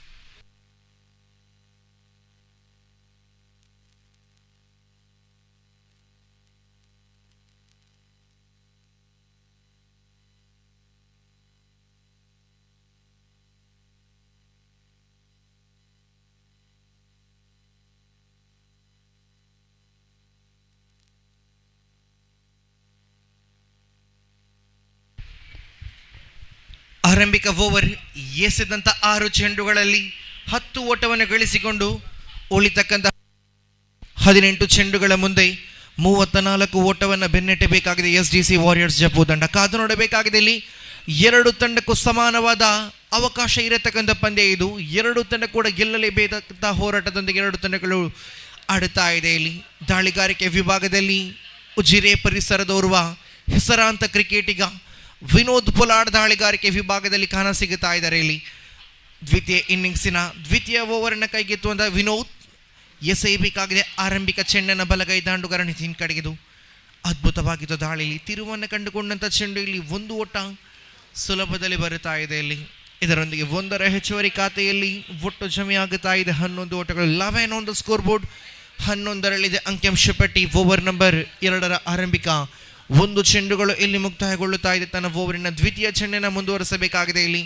ಆರಂಭಿಕ ಓವರ್ ಎಸೆದಂಥ 6 ಚೆಂಡುಗಳಲ್ಲಿ 10 ಓಟವನ್ನು ಗಳಿಸಿಕೊಂಡು ಉಳಿತಕ್ಕಂಥ 18 ಚೆಂಡುಗಳ ಮುಂದೆ 34 ಓಟವನ್ನು ಬೆನ್ನಟ್ಟಬೇಕಾಗಿದೆ STC ವಾರಿಯರ್ಸ್ ಜಪ್ಪು ತಂಡ. ಕಾದು ನೋಡಬೇಕಾಗಿದೆ. ಇಲ್ಲಿ 2 ತಂಡಕ್ಕೂ ಸಮಾನವಾದ ಅವಕಾಶ ಇರತಕ್ಕಂಥ ಪಂದ್ಯ ಇದು. 2 ತಂಡ ಕೂಡ ಗೆಲ್ಲಲೇಬೇಕಾದ ಹೋರಾಟದೊಂದಿಗೆ 2 ತಂಡಗಳು ಆಡುತ್ತಾ ಇದೆ. ಇಲ್ಲಿ ದಾಳಿಗಾರಿಕೆ ವಿಭಾಗದಲ್ಲಿ ಉಜಿರೆ ಪರಿಸರದೋರ್ವ ಹೆಸರಾಂತ ಕ್ರಿಕೆಟಿಗ ವಿನೋದ್ ಪೊಲಾಡ್ ದಾಳಿಗಾರಿಕೆ ವಿಭಾಗದಲ್ಲಿ ಕಾಣಸಿಗುತ್ತಾ ಇದ್ದಾರೆ. ಇಲ್ಲಿ ದ್ವಿತೀಯ ಇನ್ನಿಂಗ್ಸಿನ ದ್ವಿತೀಯ ಓವರನ್ನು ಕೈಗೆತ್ತುವಂಥ ವಿನೋದ್ ಎಸೆಯಬೇಕಾಗಿದೆ. ಆರಂಭಿಕ ಚೆಂಡನ್ನು ಬಲಗೈ ದಾಂಡುಗಾರ ನಿತಿನ್ ಕಡೆಗೆದು ಅದ್ಭುತವಾಗಿದ್ದ ದಾಳಿಯಲ್ಲಿ ತಿರುವನ್ನು ಕಂಡುಕೊಂಡಂಥ ಚೆಂಡು ಇಲ್ಲಿ 1 ಓಟ ಸುಲಭದಲ್ಲಿ ಬರುತ್ತಾ ಇದೆ. ಇಲ್ಲಿ ಇದರೊಂದಿಗೆ 1ರ ಹೆಚ್ಚುವರಿ ಖಾತೆಯಲ್ಲಿ ಒಟ್ಟು ಜಮೆಯಾಗುತ್ತಾ ಇದೆ 11 ಓಟಗಳು. 11 on the scoreboard. 11ರಲ್ಲಿದೆ ಅಂಕಿಅಂಶ ಪಟ್ಟಿ. ಓವರ್ ನಂಬರ್ 2 ಆರಂಭಿಕ 1 ಚೆಂಡುಗಳು ಇಲ್ಲಿ ಮುಕ್ತಾಯಗೊಳ್ಳುತ್ತಾ ಇದೆ. ತನ್ನ ಓವರಿನ ದ್ವಿತೀಯ ಚೆಂಡನ್ನು ಮುಂದುವರೆಸಬೇಕಾಗಿದೆ. ಇಲ್ಲಿ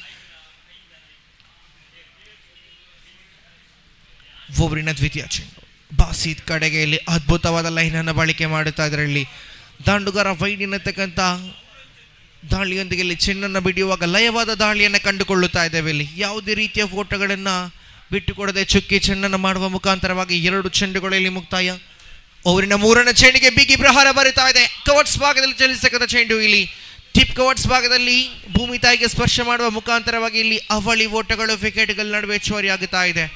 ಓವರಿನ ದ್ವಿತೀಯ ಚೆಂಡು ಬಾಸಿತ್ ಕಡೆಗೆ ಇಲ್ಲಿ ಅದ್ಭುತವಾದ ಲೈನನ್ನು ಬಳಕೆ ಮಾಡುತ್ತಾ ಇದ್ದಾರೆ. ಇಲ್ಲಿ ದಾಂಡುಗಾರ ವೈಡ್ ಎನ್ನತಕ್ಕಂಥ ದಾಳಿಯೊಂದಿಗೆ ಇಲ್ಲಿ ಚೆಂಡನ್ನು ಬಿಡಿಯುವಾಗ ಲಯವಾದ ದಾಳಿಯನ್ನು ಕಂಡುಕೊಳ್ಳುತ್ತಾ ಇದ್ದೇವೆ. ಇಲ್ಲಿ ಯಾವುದೇ ರೀತಿಯ ಓಟಗಳನ್ನು ಬಿಟ್ಟುಕೊಡದೆ ಚುಕ್ಕಿ ಚೆಂಡನ್ನು ಮಾಡುವ ಮುಖಾಂತರವಾಗಿ 2 ಚೆಂಡುಗಳು ಇಲ್ಲಿ ಮುಕ್ತಾಯ. ಓವರಿನ 3ನೇ ಚೆಂಡಿಗೆ ಬಿಗಿ ಪ್ರಹಾರ ಬರುತ್ತಾ ಇದೆ. ಕವರ್ಸ್ ಭಾಗದಲ್ಲಿ ಚಲಿಸತಕ್ಕಂಥ ಚೆಂಡು ಇಲ್ಲಿ ಟಿಪ್ ಕವರ್ಸ್ ಭಾಗದಲ್ಲಿ ಭೂಮಿ ತಾಯಿಗೆ ಸ್ಪರ್ಶ ಮಾಡುವ ಮುಖಾಂತರವಾಗಿ ಇಲ್ಲಿ ಅವಳಿ ಓಟಗಳು ವಿಕೆಟ್ಗಳ ನಡುವೆ ಹೆಚ್ಚುವರಿ ಆಗುತ್ತಾ ಇದೆ.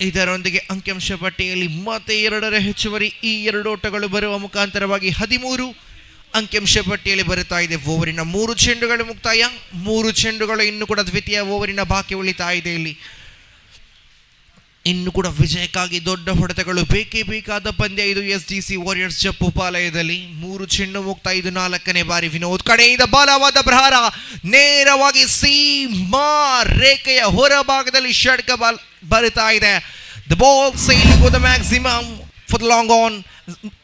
ಇದರೊಂದಿಗೆ ಅಂಕಿಅಂಶ ಪಟ್ಟಿಯಲ್ಲಿ ಮತ್ತೆ 2ರ ಹೆಚ್ಚುವರಿ. ಈ 2 ಓಟಗಳು ಬರುವ ಮುಖಾಂತರವಾಗಿ 13 ಅಂಕಿಅಂಶ ಪಟ್ಟಿಯಲ್ಲಿ ಬರುತ್ತಾ ಇದೆ. ಓವರಿನ 3 ಚೆಂಡುಗಳು ಮುಕ್ತಾಯ. 3 ಚೆಂಡುಗಳು ಇನ್ನು ಕೂಡ ದ್ವಿತೀಯ ಓವರಿನ ಬಾಕಿ ಉಳಿತಾ ಇದೆ. ಇಲ್ಲಿ ಇನ್ನು ಕೂಡ ವಿಜಯಕ್ಕಾಗಿ ದೊಡ್ಡ ಹೊಡೆತಗಳು ಬೇಕೇ ಬೇಕಾದ ಪಂದ್ಯ ಇದು. STC ವಾರಿಯರ್ಸ್ ಜಪ್ಪು ಪಾಲಯದಲ್ಲಿ 3 ಚೆಂಡು ಮುಕ್ತ. ಇದು 4ನೇ ಬಾರಿ ವಿನೋದ್ ಕಡೆಯಿಂದ ಬಲವಾದ ಪ್ರಹಾರ ನೇರವಾಗಿ ಸೀಮಾ ರೇಖೆಯ ಹೊರಭಾಗದಲ್ಲಿ ಷಡ್ಕ ಬಾಲ್ ಬರುತ್ತಾ ಇದೆ. The ball sailing with the maximum for the long on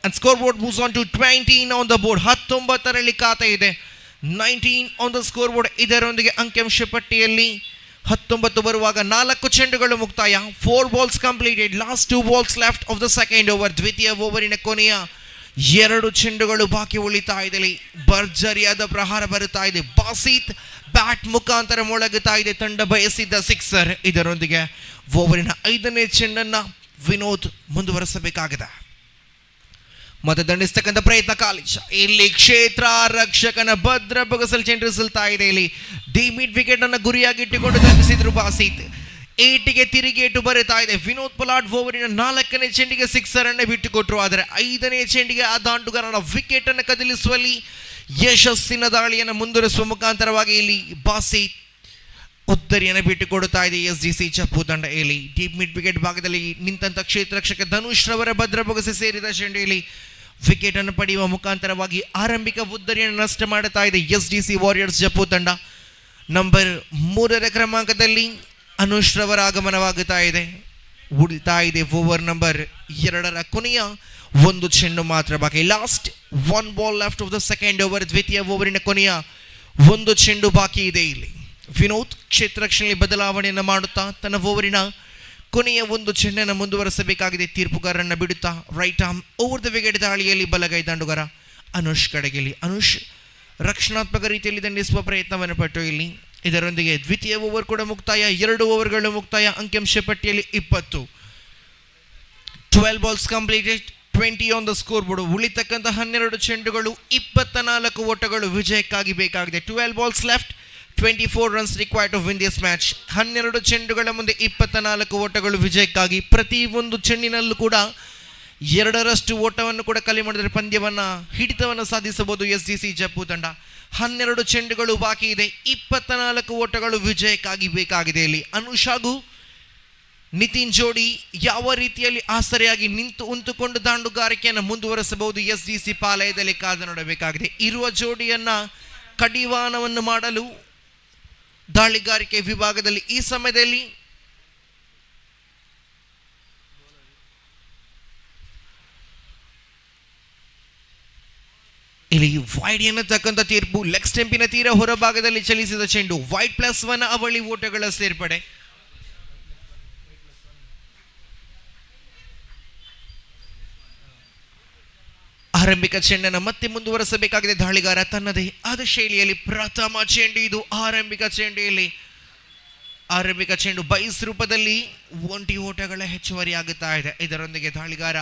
and scoreboard moves on to 19 on the board. 19ರಲ್ಲಿ ಖಾತೆ ಇದೆ, 19 on the scoreboard. ಇದರೊಂದಿಗೆ ಅಂಕಿಅಂಶ ಪಟ್ಟಿಯಲ್ಲಿ 19 ಬರುವಾಗ 4 ಚೆಂಡುಗಳು ಮುಕ್ತಾಯ. 4 balls completed, last 2 balls left of the second over. ದ್ವಿತೀಯ ಓವರಿನ ಕೊನೆಯ 2 ಚೆಂಡುಗಳು ಬಾಕಿ ಉಳಿತಾ ಇದೆ. ಭರ್ಜರಿಯಾದ ಪ್ರಹಾರ ಬರುತ್ತಾ ಇದೆ. ಬಾಸಿತ್ ಬ್ಯಾಟ್ ಮುಖಾಂತರ ಮೊಳಗುತ್ತಾ ಇದೆ ತಂಡ ಬಯಸಿದ್ದ ಸಿಕ್ಸರ್. ಇದರೊಂದಿಗೆ ಓವರಿನ 5ನೇ ಚೆಂಡನ್ನ ವಿನೋದ್ ಮುಂದುವರೆಸಬೇಕಾಗಿದೆ. ಮತ್ತೆ ದಂಡಿಸ್ತಕ್ಕಂಥ ಪ್ರಯತ್ನ ಕಾಲಿಜ. ಇಲ್ಲಿ ಕ್ಷೇತ್ರ ರಕ್ಷಕನ ಭದ್ರ ಬೊಗಸಲ್ ಚೆಂಡು ಸಿಲ್ತಾ ಇದೆ. ಇಲ್ಲಿ ಡಿ ಮಿಡ್ ವಿಕೆಟ್ ಅನ್ನು ಗುರಿಯಾಗಿಟ್ಟುಕೊಂಡು ದಂಡಿಸಿದ್ರು ಬಾಸಿತ್. 8ಗೆ ತಿರುಗೇಟು ಬರುತ್ತಾ ಇದೆ. ವಿನೋದ್ ಪೊಲಾರ್ಡ್ ಓವರಿನ 4ನೇ ಚೆಂಡಿಗೆ ಸಿಕ್ಸರ್ ಅನ್ನು ಬಿಟ್ಟುಕೊಟ್ರು. ಆದರೆ 5ನೇ ಚೆಂಡಿಗೆ ಆ ದಾಂಡುಗಾರನ ವಿಕೆಟ್ ಅನ್ನು ಕದಲಿಸುವಲ್ಲಿ ಯಶಸ್ಸಿನ ದಾಳಿಯನ್ನು ಮುಂದುವರಿಸುವ ಮುಖಾಂತರವಾಗಿ ಇಲ್ಲಿ ಬಾಸಿತ್ ಉತ್ತರಿಯನ್ನು ಬಿಟ್ಟುಕೊಡುತ್ತಾ ಇದೆ STC ಜಪ್ಪು ತಂಡ. ಇಲ್ಲಿ ಡೀಪ್ ಮಿಡ್ ವಿಕೆಟ್ ಭಾಗದಲ್ಲಿ ನಿಂತ ಕ್ಷೇತ್ರ ರಕ್ಷಕ ಧನುಷ್ ರವರ ಭದ್ರ ಬೊಗಸೆ ಸೇರಿದ ಚೆಂಡು ಇಲ್ಲಿ ವಿಕೆಟ್ ಅನ್ನು ಪಡೆಯುವ ಮುಖಾಂತರವಾಗಿ ಆರಂಭಿಕ ಉದ್ದರಿಯನ್ನು ನಷ್ಟ ಮಾಡುತ್ತಾ ಇದೆ STC ವಾರಿಯರ್ಸ್ ಜಪ್ಪು ತಂಡ. ನಂಬರ್ 3ರ ಕ್ರಮಾಂಕದಲ್ಲಿ ಅನುಷ್ ರವರ ಆಗಮನವಾಗುತ್ತಾ ಇದೆ. ಉಳಿತಾ ಇದೆ ಓವರ್ ನಂಬರ್ 2ರ ಕೊನೆಯ 1 ಚೆಂಡು ಮಾತ್ರ ಬಾಕಿ. Last 1 ball left of the second over. ದ್ವಿತೀಯ ಓವರಿನ ಕೊನೆಯ 1 ಚೆಂಡು ಬಾಕಿ ಇದೆ. ಇಲ್ಲಿ ವಿನೋದ್ ಕ್ಷೇತ್ರ ರಕ್ಷಣೆಯಲ್ಲಿ ಬದಲಾವಣೆಯನ್ನು ಮಾಡುತ್ತಾ ತನ್ನ ಓವರಿನ ಕೊನೆಯ 1 ಚೆಂಡನ್ನು ಮುಂದುವರೆಸಬೇಕಾಗಿದೆ. ತೀರ್ಪುಗಾರರನ್ನು ಬಿಡುತ್ತಾ right arm over the wicket ದಾಳಿಯಲ್ಲಿ ಬಲಗೈ ದಾಂಡುಗಾರ ಅನುಷ್ ಕಡೆಗೆ. ಇಲ್ಲಿ ಅನುಷ್ ರಕ್ಷಣಾತ್ಮಕ ರೀತಿಯಲ್ಲಿ ದಂಡಿಸುವ ಪ್ರಯತ್ನವನ್ನು ಪಟ್ಟು ಇಲ್ಲಿ ಇದರೊಂದಿಗೆ ದ್ವಿತೀಯ ಓವರ್ ಕೂಡ ಮುಕ್ತಾಯ. 2 ಓವರ್ಗಳು ಮುಕ್ತಾಯ. ಅಂಕಿಅಂಶ ಪಟ್ಟಿಯಲ್ಲಿ 20. 12 balls completed, 20 on the scoreboard. ಉಳಿತಕ್ಕಂಥ 12 ಚೆಂಡುಗಳು 24 ಓಟಗಳು ವಿಜಯಕ್ಕಾಗಿ ಬೇಕಾಗಿದೆ. 12 balls left, 24 runs required to win this match. 12 ಚೆಂಡುಗಳ ಮುಂದೆ 24 ಓಟಗಳು ವಿಜಯಕ್ಕಾಗಿ. ಪ್ರತಿ ಒಂದು ಚೆಂಡಿನಲ್ಲೂ ಕೂಡ 2ರಷ್ಟು ಓಟವನ್ನು ಕೂಡ ಕಲೆ ಮಾಡಿದರೆ ಪಂದ್ಯವನ್ನು ಹಿಡಿತವನ್ನು ಸಾಧಿಸಬಹುದು STC ಜಪ್ಪು ತಂಡ. 12 ಚೆಂಡುಗಳು ಬಾಕಿ ಇದೆ. 24 ಓಟಗಳು ವಿಜಯಕ್ಕಾಗಿ ಬೇಕಾಗಿದೆ. ಇಲ್ಲಿ ಅನುಷ್ ಹಾಗೂ ನಿತಿನ್ ಜೋಡಿ ಯಾವ ರೀತಿಯಲ್ಲಿ ಆಸರೆಯಾಗಿ ಉಂತುಕೊಂಡು ದಾಂಡುಗಾರಿಕೆಯನ್ನು ಮುಂದುವರೆಸಬಹುದು STC ಪಾಲಯದಲ್ಲಿ ಕಾದು ನೋಡಬೇಕಾಗಿದೆ. ಇರುವ ಜೋಡಿಯನ್ನ ಕಡಿವಾಣವನ್ನು ಮಾಡಲು ದಾಳಿಗಾರಿಕೆ ವಿಭಾಗದಲ್ಲಿ ಈ ಸಮಯದಲ್ಲಿ ಇಲ್ಲಿ ವೈಡ್ ಎನ್ನತಕ್ಕಂಥ ತೀರ್ಪು. ಲೆಗ್ ಸ್ಟೆಂಪಿನ ತೀರ ಹೊರಭಾಗದಲ್ಲಿ ಚಲಿಸಿದ ಚೆಂಡು. ವೈಡ್ +1 ಅವಳಿ ಓಟಗಳ ಸೇರ್ಪಡೆ. ಆರಂಭಿಕ ಚೆಂಡನ್ನು ಮತ್ತೆ ಮುಂದುವರೆಸಬೇಕಾಗಿದೆ ದಾಳಿಗಾರ ತನ್ನದೇ ಆದ ಶೈಲಿಯಲ್ಲಿ. ಪ್ರಥಮ ಚೆಂಡು ಇದು. ಆರಂಭಿಕ ಚೆಂಡು ಬೈಸ್ ರೂಪದಲ್ಲಿ 1 ಓಟಗಳ ಹೆಚ್ಚುವರಿ ಆಗುತ್ತಾ ಇದೆ. ಇದರೊಂದಿಗೆ ದಾಳಿಗಾರ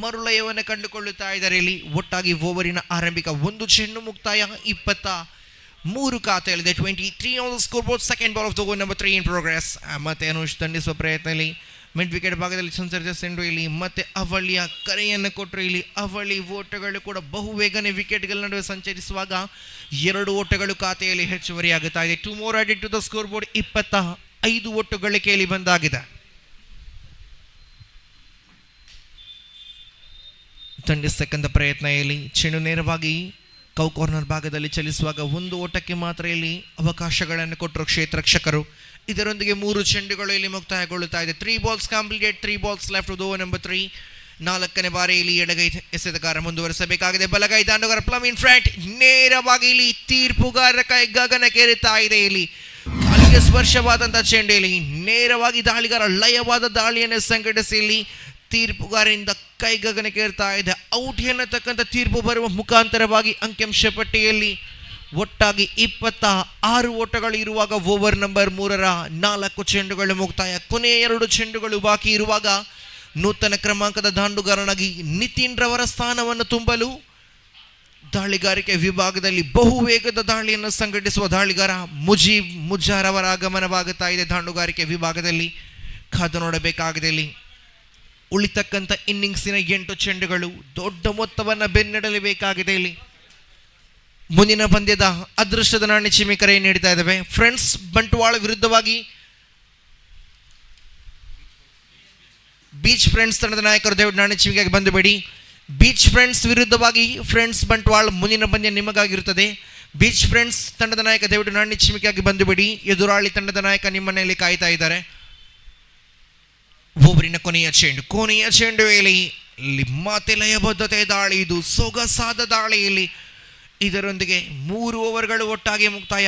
ಮರುಲಯವನ್ನು ಕಂಡುಕೊಳ್ಳುತ್ತಾ ಇದ್ದಾರೆ. ಇಲ್ಲಿ ಒಟ್ಟಾಗಿ ಓವರಿನ ಆರಂಭಿಕ 1 ಚೆಂಡು ಮುಕ್ತಾಯ. 23 ಖಾತೆಯಲ್ಲಿದೆ. 23 on the scoreboard. Second ball of the over number 3 in progress. ಮತ್ತೆ ಅನುಷ್ ದಂಡಿಸುವ ಪ್ರಯತ್ನದಲ್ಲಿ ಮಿಡ್ ವಿಕೆಟ್ ಭಾಗದಲ್ಲಿ ಸಂಚರಿಸಿದ ಚೆಂಡು ಇಲ್ಲಿ ಮತ್ತೆ ಅವಳಿಯ ಕರೆಯನ್ನು ಕೊಟ್ಟರು. ಇಲ್ಲಿ ಅವಳಿ ಓಟಗಳು ಕೂಡ ಬಹುವೇಗನೆ ವಿಕೆಟ್ಗಳ ನಡುವೆ ಸಂಚರಿಸುವಾಗ 2 ಓಟಗಳು ಖಾತೆಯಲ್ಲಿ ಹೆಚ್ಚುವರಿ ಆಗುತ್ತಾ ಇದೆ. 2 more added to the scoreboard. 25 ಒಟ್ಟು ಗಳಿಕೆಯಲ್ಲಿ ಬಂದಾಗಿದೆ. ದಂಡಿಸತಕ್ಕಂಥ ಪ್ರಯತ್ನ ಇಲ್ಲಿ ಚೆಂಡು ನೇರವಾಗಿ ಕೌ ಕಾರ್ನರ್ ಭಾಗದಲ್ಲಿ ಚಲಿಸುವಾಗ 1 ಓಟಕ್ಕೆ ಮಾತ್ರ ಇಲ್ಲಿ ಅವಕಾಶಗಳನ್ನು ಕೊಟ್ಟರು ಕ್ಷೇತ್ರ ರಕ್ಷಕರು. ಇದರೊಂದಿಗೆ 3 ಚೆಂಡುಗಳು ಇಲ್ಲಿ ಮುಕ್ತಾಯಗೊಳ್ಳುತ್ತಾ ಇದೆ. 3 balls completed, 3 balls left of the over number 3. 4ನೇ ಬಾರಿ ಇಲ್ಲಿ ಎಡಗೈ ಎಸೆತಗಾರ ಮುಂದುವರೆಸಬೇಕಾಗಿದೆ. ಬಲಗೈ ದಾಂಡುಗಾರ ಪ್ಲಮ್ ಇನ್ ಫ್ರಂಟ್. ನೇರವಾಗಿ ಇಲ್ಲಿ ತೀರ್ಪುಗಾರರ ಕೈ ಗಗನಕ್ಕೇರುತ್ತಾ ಇದೆ. ಇಲ್ಲಿ ಕಾಲಿಗೆ ಸ್ಪರ್ಶವಾದಂತಹ ಚೆಂಡು ಇಲ್ಲಿ ನೇರವಾಗಿ ದಾಳಿಗಾರ ಲಯವಾದ ದಾಳಿಯನ್ನು ಸಂಘಟಿಸಿ ಇಲ್ಲಿ ತೀರ್ಪುಗಾರರಿಂದ ಕೈ ಗಗನಕ್ಕೇರ್ತಾ ಇದೆ. ಔಟ್ ಎನ್ನತಕ್ಕಂಥ ತೀರ್ಪು ಬರುವ ಮುಖಾಂತರವಾಗಿ ಅಂಕಿಅಂಶ ಪಟ್ಟಿಯಲ್ಲಿ ಒಟ್ಟಾಗಿ 26 ಓಟಗಳು ಇರುವಾಗ ಓವರ್ ನಂಬರ್ 3ರ 4 ಚೆಂಡುಗಳು ಮುಕ್ತಾಯ. ಕೊನೆಯ 2 ಚೆಂಡುಗಳು ಬಾಕಿ ಇರುವಾಗ ನೂತನ ಕ್ರಮಾಂಕದ ದಾಂಡುಗಾರನಾಗಿ ನಿತಿನ್ ರವರ ಸ್ಥಾನವನ್ನು ತುಂಬಲು ದಾಳಿಗಾರಿಕೆ ವಿಭಾಗದಲ್ಲಿ ಬಹುವೇಗದ ದಾಳಿಯನ್ನು ಸಂಘಟಿಸುವ ದಾಳಿಗಾರ ಮುಜಾರ್ ಅವರ ಆಗಮನವಾಗುತ್ತಾ ಇದೆ. ದಾಂಡುಗಾರಿಕೆ ವಿಭಾಗದಲ್ಲಿ ಕಾದು ನೋಡಬೇಕಾಗಿದೆ. ಇಲ್ಲಿ ಉಳಿತಕ್ಕಂಥ ಇನ್ನಿಂಗ್ಸಿನ 8 ಚೆಂಡುಗಳು ದೊಡ್ಡ ಮೊತ್ತವನ್ನು ಬೆನ್ನಡಲೇಬೇಕಾಗಿದೆ. ಇಲ್ಲಿ ಮುಂದಿನ ಪಂದ್ಯದ ಅದೃಷ್ಟದ ನಾಣ್ಯ ಚಿಮ್ಮಿ ಕರೆ ನೀಡ್ತಾ ಇದ್ದಾವೆ. ಫ್ರೆಂಡ್ಸ್ ಬಂಟ್ವಾಳ ವಿರುದ್ಧವಾಗಿ ಬೀಚ್ ಫ್ರೆಂಡ್ಸ್ ತಂಡದ ನಾಯಕರು ದಯವಿಟ್ಟು ನಾಣ್ಯ ಬಂದುಬೇಡಿ. ಬೀಚ್ ಫ್ರೆಂಡ್ಸ್ ವಿರುದ್ಧವಾಗಿ ಫ್ರೆಂಡ್ಸ್ ಬಂಟ್ವಾಳ ಮುಂದಿನ ಪಂದ್ಯ ನಿಮಗಾಗಿರುತ್ತದೆ. ಬೀಚ್ ಫ್ರೆಂಡ್ಸ್ ತಂಡದ ನಾಯಕ ದಯವಿಟ್ಟು ನಾಣ್ಯ ಚಿಮಿಕೆಯಾಗಿ ಬಂದುಬೇಡಿ. ಎದುರಾಳಿ ತಂಡದ ನಾಯಕ ನಿಮ್ಮ ಮನೆಯಲ್ಲಿ ಕಾಯ್ತಾ ಇದ್ದಾರೆ. ಓವರಿನ ಕೊನೆಯ ಚೆಂಡು ವೇಳೆ ಮತ್ತೆ ಲಯಬದ್ಧತೆ ದಾಳಿ, ಇದು ಸೊಗಸಾದ ದಾಳಿಯಲ್ಲಿ ಇದರೊಂದಿಗೆ 3 ಓವರ್ಗಳು ಒಟ್ಟಾಗಿ ಮುಕ್ತಾಯ.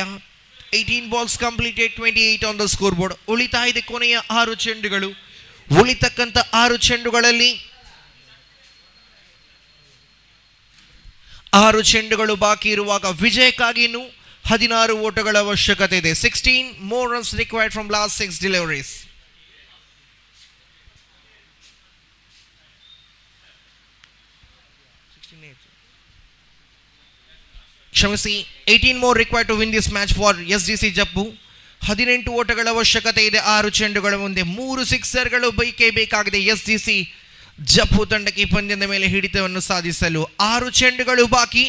18 balls completed, 28 on the scoreboard. ಉಳಿತಾ ಇದೆ ಕೊನೆಯ 6 ಚೆಂಡುಗಳು. ಉಳಿತಕ್ಕಂಥ 6 ಚೆಂಡುಗಳಲ್ಲಿ 6 ಚೆಂಡುಗಳು ಬಾಕಿ ಇರುವಾಗ ವಿಜಯಕ್ಕಾಗಿ ಇನ್ನು 16 ಓಟಗಳ ಅವಶ್ಯಕತೆ ಇದೆ. 16 more runs required from last 6 deliveries. ಕ್ಷಮಿಸಿ, 18 more required to win this match for STC Japu. 18 ಓಟಗಳ ಅವಶ್ಯಕತೆ ಇದೆ 6 ಚೆಂಡುಗಳ ಮುಂದೆ. 3 ಸಿಕ್ಸರ್ಗಳು ಬೇಕಾಗಿದೆ STC ಜಪ್ಪು ತಂಡಕ್ಕೆ ಈ ಪಂದ್ಯದ ಮೇಲೆ ಹಿಡಿತವನ್ನು ಸಾಧಿಸಲು. 6 ಚೆಂಡುಗಳು ಬಾಕಿ,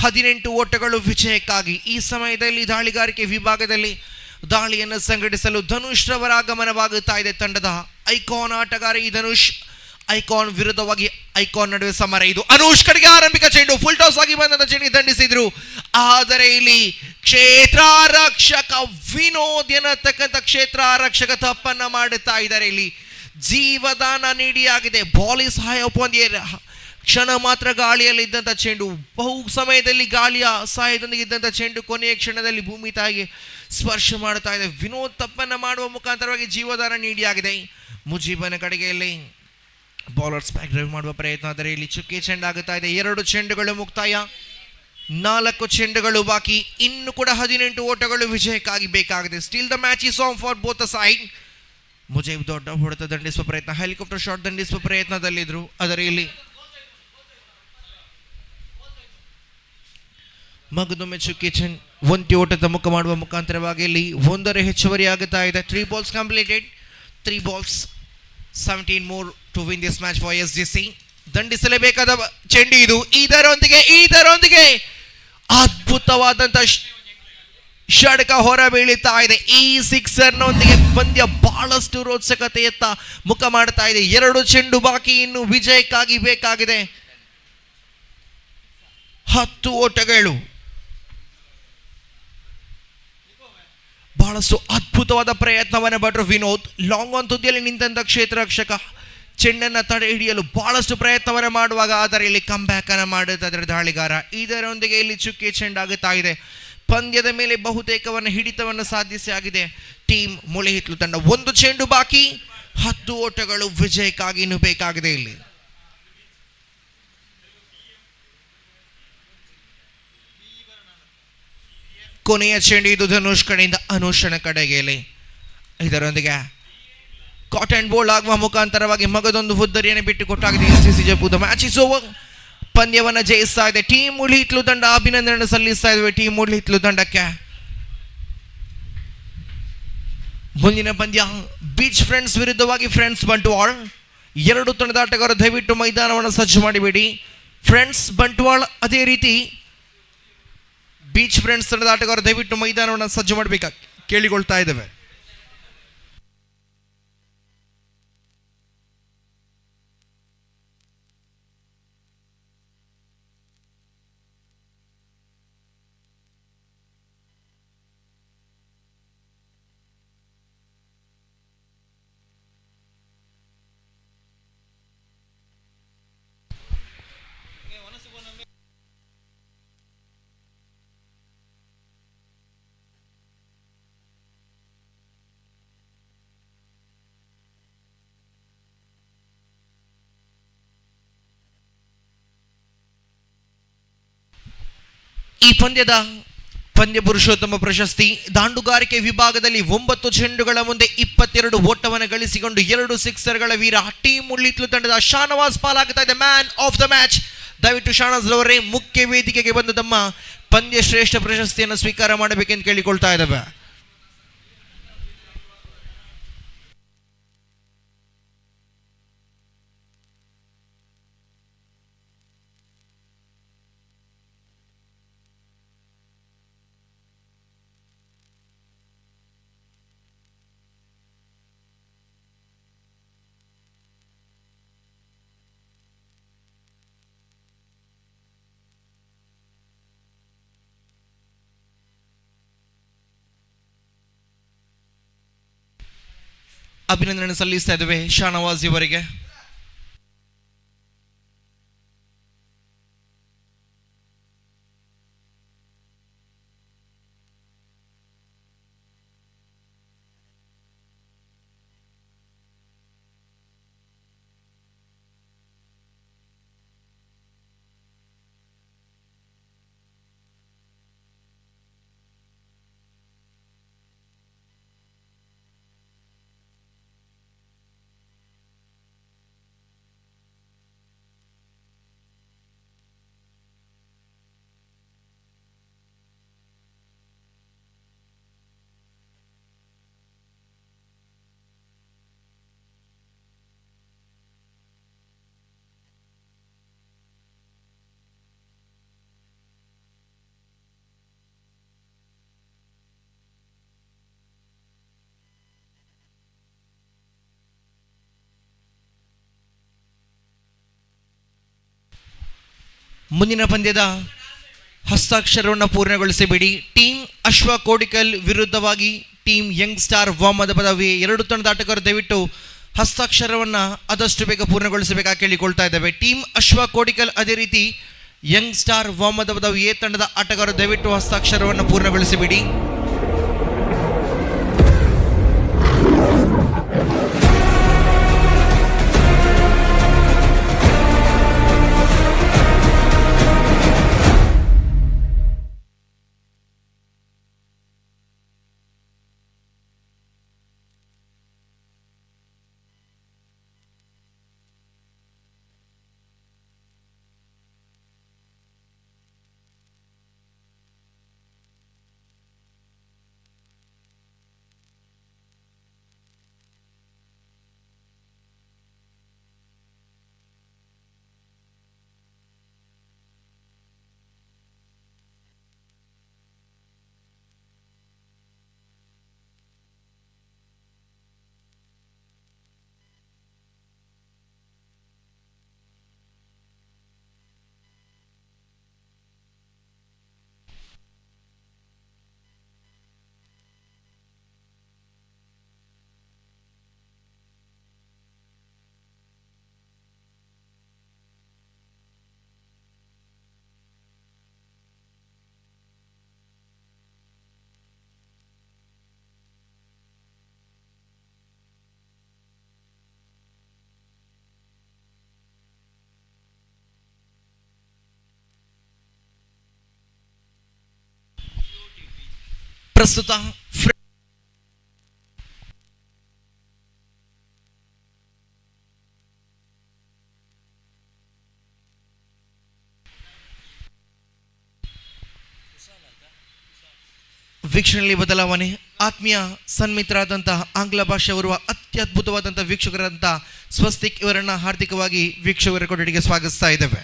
18 ಓಟಗಳು ವಿಜಯಕ್ಕಾಗಿ. ಈ ಸಮಯದಲ್ಲಿ ದಾಳಿಗಾರಿಕೆ ವಿಭಾಗದಲ್ಲಿ ದಾಳಿಯನ್ನು ಸಂಘಟಿಸಲು ಧನುಷ್ ರವರ ಆಗಮನವಾಗುತ್ತಾ ಇದೆ. ತಂಡದ ಐಕಾನ್ ಆಟಗಾರ ಈ ಧನುಷ್. ಐಕಾನ್ ವಿರುದ್ಧವಾಗಿ ಐಕಾನ್ ನಡುವೆ ಸಮರ. ಇದು ಅನುಷ್ ಕಡೆಗೆ ಆರಂಭಿಕ ಚೆಂಡು, ಫುಲ್ ಟಾಸ್ ಆಗಿ ಬಂದಂತ ಚೆಂಡಿಗೆ ದಂಡಿಸಿದ್ರು. ಆದರೆ ಇಲ್ಲಿ ಕ್ಷೇತ್ರಾರಕ್ಷಕ ವಿನೋದ್ ಎನ್ನತಕ್ಕಂಥ ಕ್ಷೇತ್ರಾರಕ್ಷಕ ತಪ್ಪನ್ನ ಮಾಡುತ್ತಾ ಇದ್ದಾರೆ. ಇಲ್ಲಿ ಜೀವದಾನ ನೀಡಿಯಾಗಿದೆ. Ball is high up on the air. ಕ್ಷಣ ಮಾತ್ರ ಗಾಳಿಯಲ್ಲಿ ಇದ್ದಂಥ ಚೆಂಡು, ಬಹು ಸಮಯದಲ್ಲಿ ಗಾಳಿಯ ಸಹಾಯದೊಂದಿಗೆ ಇದ್ದಂಥ ಚೆಂಡು ಕೊನೆಯ ಕ್ಷಣದಲ್ಲಿ ಭೂಮಿ ತಾಯಿಗೆ ಸ್ಪರ್ಶ ಮಾಡ್ತಾ ಇದೆ. ವಿನೋದ್ ತಪ್ಪನ್ನ ಮಾಡುವ ಮುಖಾಂತರವಾಗಿ ಜೀವದಾನ ನೀಡಿಯಾಗಿದೆ. ಮುಜೀಬನ ಕಡೆಗೆಯಲ್ಲಿ ಬೌಲರ್ಸ್ ಬ್ಯಾಕ್ ಡ್ರೈವ್ ಮಾಡುವ ಪ್ರಯತ್ನ, ಆದರೆ ಇಲ್ಲಿ ಚುಕ್ಕೆ ಚೆಂಡಾಗುತ್ತಾ ಇದೆ. 2 ಚೆಂಡುಗಳು ಮುಕ್ತಾಯ, 4 ಚೆಂಡುಗಳು ಬಾಕಿ. ಇನ್ನು ಕೂಡ 18 ಓಟಗಳು ವಿಜಯಕ್ಕಾಗಿ ಬೇಕಾಗಿದೆ. Still the match is on for both the side. Mujeeb ದೊಡ್ಡ ಹೊಡೆತ ದಂಡಿಸುವ ಪ್ರಯತ್ನ, ಹೆಲಿಕಾಪ್ಟರ್ ಶಾಟ್ ದಂಡಿಸುವ ಪ್ರಯತ್ನದಲ್ಲಿದ್ರು. ಆದರೆ ಇಲ್ಲಿ ಮಗದೊಮ್ಮೆ ಚುಕ್ಕೆ ಚೆಂಡು ಒಂಟಿ ಓಟದ ಮುಖ ಮಾಡುವ ಮುಖಾಂತರವಾಗಿ ಇಲ್ಲಿ 1 ಹೆಚ್ಚುವರಿ ಆಗುತ್ತಾ ಇದೆ. 3 balls completed, 3 balls, 17 more to win this match for SDC. ದಂಡಿಸಲೇಬೇಕಾದ ಚೆಂಡು ಇದು. ಇದರೊಂದಿಗೆ ಅದ್ಭುತವಾದಂತ ಷಡ್ಕ ಹೊರ ಬೀಳುತ್ತಾ ಇದೆ. ಈ ಸಿಕ್ಸರ್ನೊಂದಿಗೆ ಪಂದ್ಯ ಬಹಳಷ್ಟು ರೋಚಕತೆಯತ್ತ ಮುಖ ಮಾಡ್ತಾ ಇದೆ. 2 ಚೆಂಡು ಬಾಕಿ, ಇನ್ನು ವಿಜಯಕ್ಕಾಗಿ ಬೇಕಾಗಿದೆ 10 ಓಟಗಳು. ಬಹಳಷ್ಟು ಅದ್ಭುತವಾದ ಪ್ರಯತ್ನವನ್ನು ಪಟ್ಟರು ವಿನೋದ್. ಲಾಂಗ್ ಆನ್ ತುದಿಯಲ್ಲಿ ನಿಂತ ಕ್ಷೇತ್ರ ರಕ್ಷಕ ಚೆಂಡನ್ನು ತಡೆ ಹಿಡಿಯಲು ಬಹಳಷ್ಟು ಪ್ರಯತ್ನವನ್ನು ಮಾಡುವಾಗ, ಆದರೆ ಇಲ್ಲಿ ಕಮ್ ಬ್ಯಾಕ್ ಅನ್ನು ಮಾಡುತ್ತಿದ್ದಾರೆ ದಾಳಿಗಾರ. ಇದರೊಂದಿಗೆ ಇಲ್ಲಿ ಚುಕ್ಕೆ ಚೆಂಡಾಗುತ್ತಾ ಇದೆ. ಪಂದ್ಯದ ಮೇಲೆ ಬಹುತೇಕವನ್ನು ಹಿಡಿತವನ್ನು ಸಾಧಿಸಿ ಆಗಿದೆ ಟೀಮ್ ಮುಳ್ಳಿ ಹಿತ್ಲು ತಂಡ. 1 ಚೆಂಡು ಬಾಕಿ, 10 ಓಟಗಳು ವಿಜಯಕ್ಕಾಗಿ ಇನ್ನು ಬೇಕಾಗಿದೆ. ಇಲ್ಲಿ ಕೊನೆಯ ಚೆಂಡು ಇದು ಧನುಷ್ ಕಡೆಯಿಂದ ಅನುಷನ ಕಡೆಗೆ. ಇದರೊಂದಿಗೆ ಕಾಟನ್ ಬೋಲ್ಡ್ ಆಗುವ ಮುಖಾಂತರವಾಗಿ ಮಗದೊಂದು ಹುದ್ದರಿಯನ್ನು ಬಿಟ್ಟು ಕೊಟ್ಟಾಗಿದೆ STC Japu. The match is over. ಪಂದ್ಯವನ್ನು ಜಯಿಸ್ತಾ ಇದೆ ಟೀಮ್ ಮುಳ್ಳಿ ಹಿತ್ಲು ತಂಡ. ಅಭಿನಂದನೆ ಸಲ್ಲಿಸ್ತಾ ಇದ್ದೇವೆ ಟೀಮ್ ಮುಳ್ಳಿ ಹಿತ್ಲು ತಂಡಕ್ಕೆ. ಮುಂದಿನ ಪಂದ್ಯ ಬೀಚ್ ಫ್ರೆಂಡ್ಸ್ ವಿರುದ್ಧವಾಗಿ ಫ್ರೆಂಡ್ಸ್ ಬಂಟ್ವಾಳ. 2 ತಂಡದ ಆಟಗಾರರು ದಯವಿಟ್ಟು ಮೈದಾನವನ್ನು ಸಜ್ಜು ಮಾಡಿಬೇಡಿ. ಫ್ರೆಂಡ್ಸ್ ಬಂಟ್ವಾಳ ಅದೇ ರೀತಿ ಬೀಚ್ ಫ್ರೆಂಡ್ಸ್ ತಂಡದ ಆಟಗಾರರು ದಯವಿಟ್ಟು ಮೈದಾನವನ್ನು ಸಜ್ಜು ಮಾಡಬೇಕಾಗಿ ಕೇಳಿಕೊಳ್ತಾ ಇದ್ದೇವೆ. ಈ ಪಂದ್ಯ ಪುರುಷೋತ್ತಮ ಪ್ರಶಸ್ತಿ ದಾಂಡುಗಾರಿಕೆ ವಿಭಾಗದಲ್ಲಿ 9 ಚೆಂಡುಗಳ ಮುಂದೆ 22 ಓಟವನ್ನು ಗಳಿಸಿಕೊಂಡು 2 ಸಿಕ್ಸರ್ಗಳ ವೀರ ಟೀಮ್ ಮುಳ್ಳಿ ಹಿತ್ಲು ತಂಡದ ಶಾನವಾಜ್ ಪಾಲಾಗುತ್ತಾ ಇದೆ ಮ್ಯಾನ್ ಆಫ್ ದ ಮ್ಯಾಚ್. ದಯವಿಟ್ಟು ಶಾನವಾಜ್ ಅವರೇ ಮುಖ್ಯ ವೇದಿಕೆಗೆ ಬಂದು ತಮ್ಮ ಪಂದ್ಯ ಶ್ರೇಷ್ಠ ಪ್ರಶಸ್ತಿಯನ್ನು ಸ್ವೀಕಾರ ಮಾಡಬೇಕೆಂದು ಕೇಳಿಕೊಳ್ತಾ ಇದ್ದೇವೆ. ಅಭಿನಂದನೆ ಸಲ್ಲಿಸ್ತಾ ಇದ್ದೇವೆ ಶಾನವಾಜ್ ಇವರಿಗೆ. ಮುಂದಿನ ಪಂದ್ಯದ ಹಸ್ತಾಕ್ಷರವನ್ನು ಪೂರ್ಣಗೊಳಿಸಬೇಡಿ. ಟೀಮ್ ಅಶ್ವ ಕೋಡಿಕಲ್ ವಿರುದ್ಧವಾಗಿ ಟೀಮ್ ಯಂಗ್ ಸ್ಟಾರ್ ವಾಮದ ಪದವಿ. ಎರಡು ತಂಡದ ಆಟಗಾರರು ದಯವಿಟ್ಟು ಹಸ್ತಾಕ್ಷರವನ್ನು ಆದಷ್ಟು ಬೇಗ ಪೂರ್ಣಗೊಳಿಸಬೇಕಾಗಿ ಕೇಳಿಕೊಳ್ತಾ ಇದ್ದೇವೆ. ಟೀಮ್ ಅಶ್ವ ಕೋಡಿಕಲ್ ಅದೇ ರೀತಿ ಯಂಗ್ ಸ್ಟಾರ್ ವಾಮದ ಪದವಿ ಎ ತಂಡದ ಆಟಗಾರರು ದಯವಿಟ್ಟು ಹಸ್ತಾಕ್ಷರವನ್ನು ಪೂರ್ಣಗೊಳಿಸಬೇಡಿ. ಪ್ರಸ್ತುತ ವೀಕ್ಷಣೆಯಲ್ಲಿ ಬದಲಾವಣೆ. ಆತ್ಮೀಯ ಸನ್ಮಿತರಾದಂತಹ ಆಂಗ್ಲ ಭಾಷೆ ಬರುವ ಅತ್ಯದ್ಭುತವಾದಂತಹ ವೀಕ್ಷಕರಂತಹ ಸ್ವಸ್ತಿಕ್ ಇವರನ್ನ ಹಾರ್ದಿಕವಾಗಿ ವೀಕ್ಷಕರ ಕೊಠಡಿಗೆ ಸ್ವಾಗತಿಸ್ತಾ ಇದ್ದೇವೆ.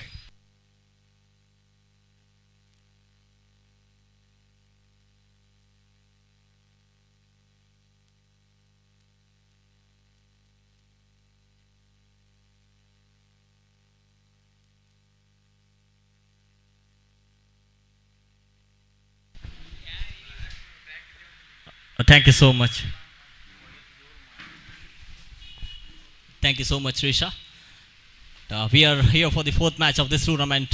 Thank you so much. Thank you so much, Risha. We are here for the fourth match of this tournament.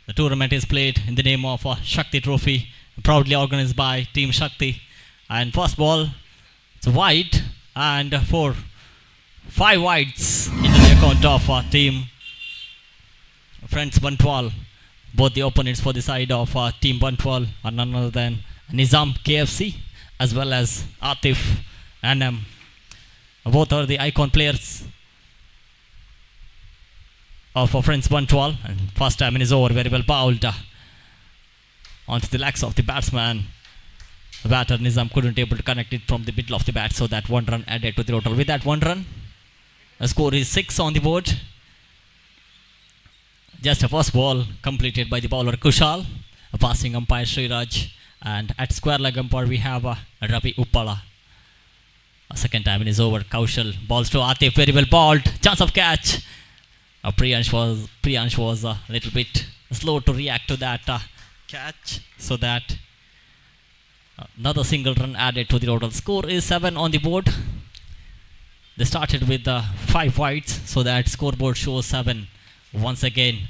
The tournament is played in the name of Shakthi Trophy, proudly organized by Team Shakthi. And first ball, it's wide, and for 5 wides into the account of Team Friends Bantwal. Both the opponents for the side of Team Bantwal are none other than Nizam KFC as well as Atif and both are the icon players of Friends Bantwal. And first time in is over, very well bowled onto the legs of the batsman. The batter Nizam couldn't able to connect it from the middle of the bat, so that one run added to the total. With that one run, the score is 6 on the board. Just a first ball completed by the bowler Kushal, a passing umpire Sriraj, and at square leg umpire we have Ravi Uppala. A second time it is over. Kaushal balls to Atif, very well balled, chance of catch. Priyansh was a little bit slow to react to that catch, so that another single run added to the total. Score is 7 on the board. They started with 5 wides, so that scoreboard shows 7. Once again,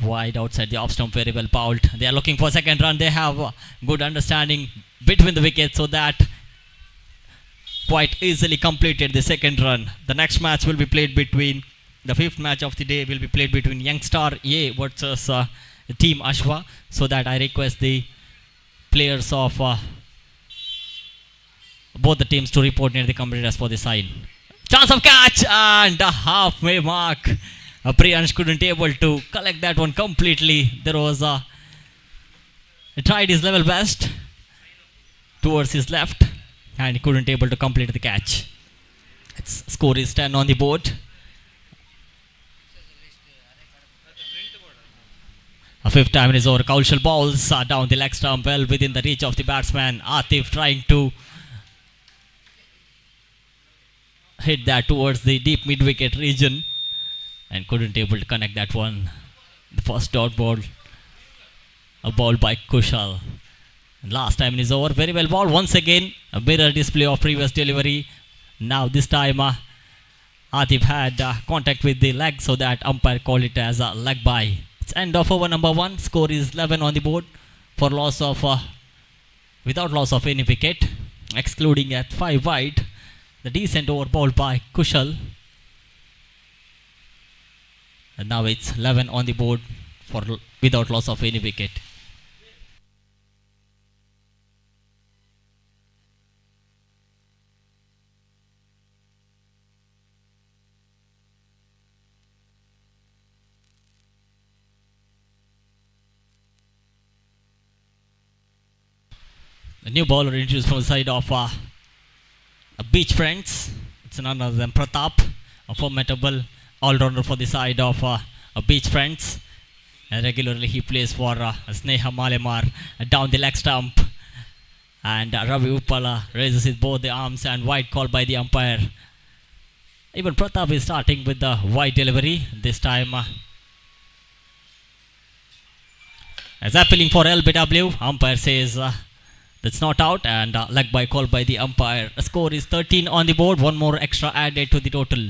wide outside the off stump, very well bowled. They are looking for second run. They have good understanding between the wickets, so that quite easily completed the second run. The next match will be played between, the 5th match of the day will be played between Youngstar A versus Team Ashwa, so that I request the players of both the teams to report near the commentators for the sign. Chance of catch and a halfway mark. Priyansh couldn't able to collect that one completely. There was he tried his level best towards his left and he couldn't able to complete the catch. Its score is 10 on the board. A 5th time is over. Kaushal balls down the leg stump, well within the reach of the batsman. Atif trying to hit that towards the deep mid wicket region and couldn't able to connect that one. The first dot ball, a ball by Kushal. And last time is over. Very well ball. Once again, a mirror display of previous delivery. Now this time Atif had contact with the leg, so that umpire called it as a leg by. It's end of over number 1. Score is 11 on the board for loss of without loss of any wicket, excluding at 5 wide. The decent over ball by Kushal. And now it's 11 on the board for without loss of any wicket. A new bowler introduced from the side of Beach Friends. It's none other than Pratap, a formidable all-rounder for the side of Beach Friends. And regularly he plays for Sneha Malemar down the leg stump. And Ravi Uppala raises with both the arms and wide call by the umpire. Even Pratap is starting with the wide delivery. This time as appealing for LBW, umpire says that's not out, and leg by call by the umpire. The score is 13 on the board. One more extra added to the total.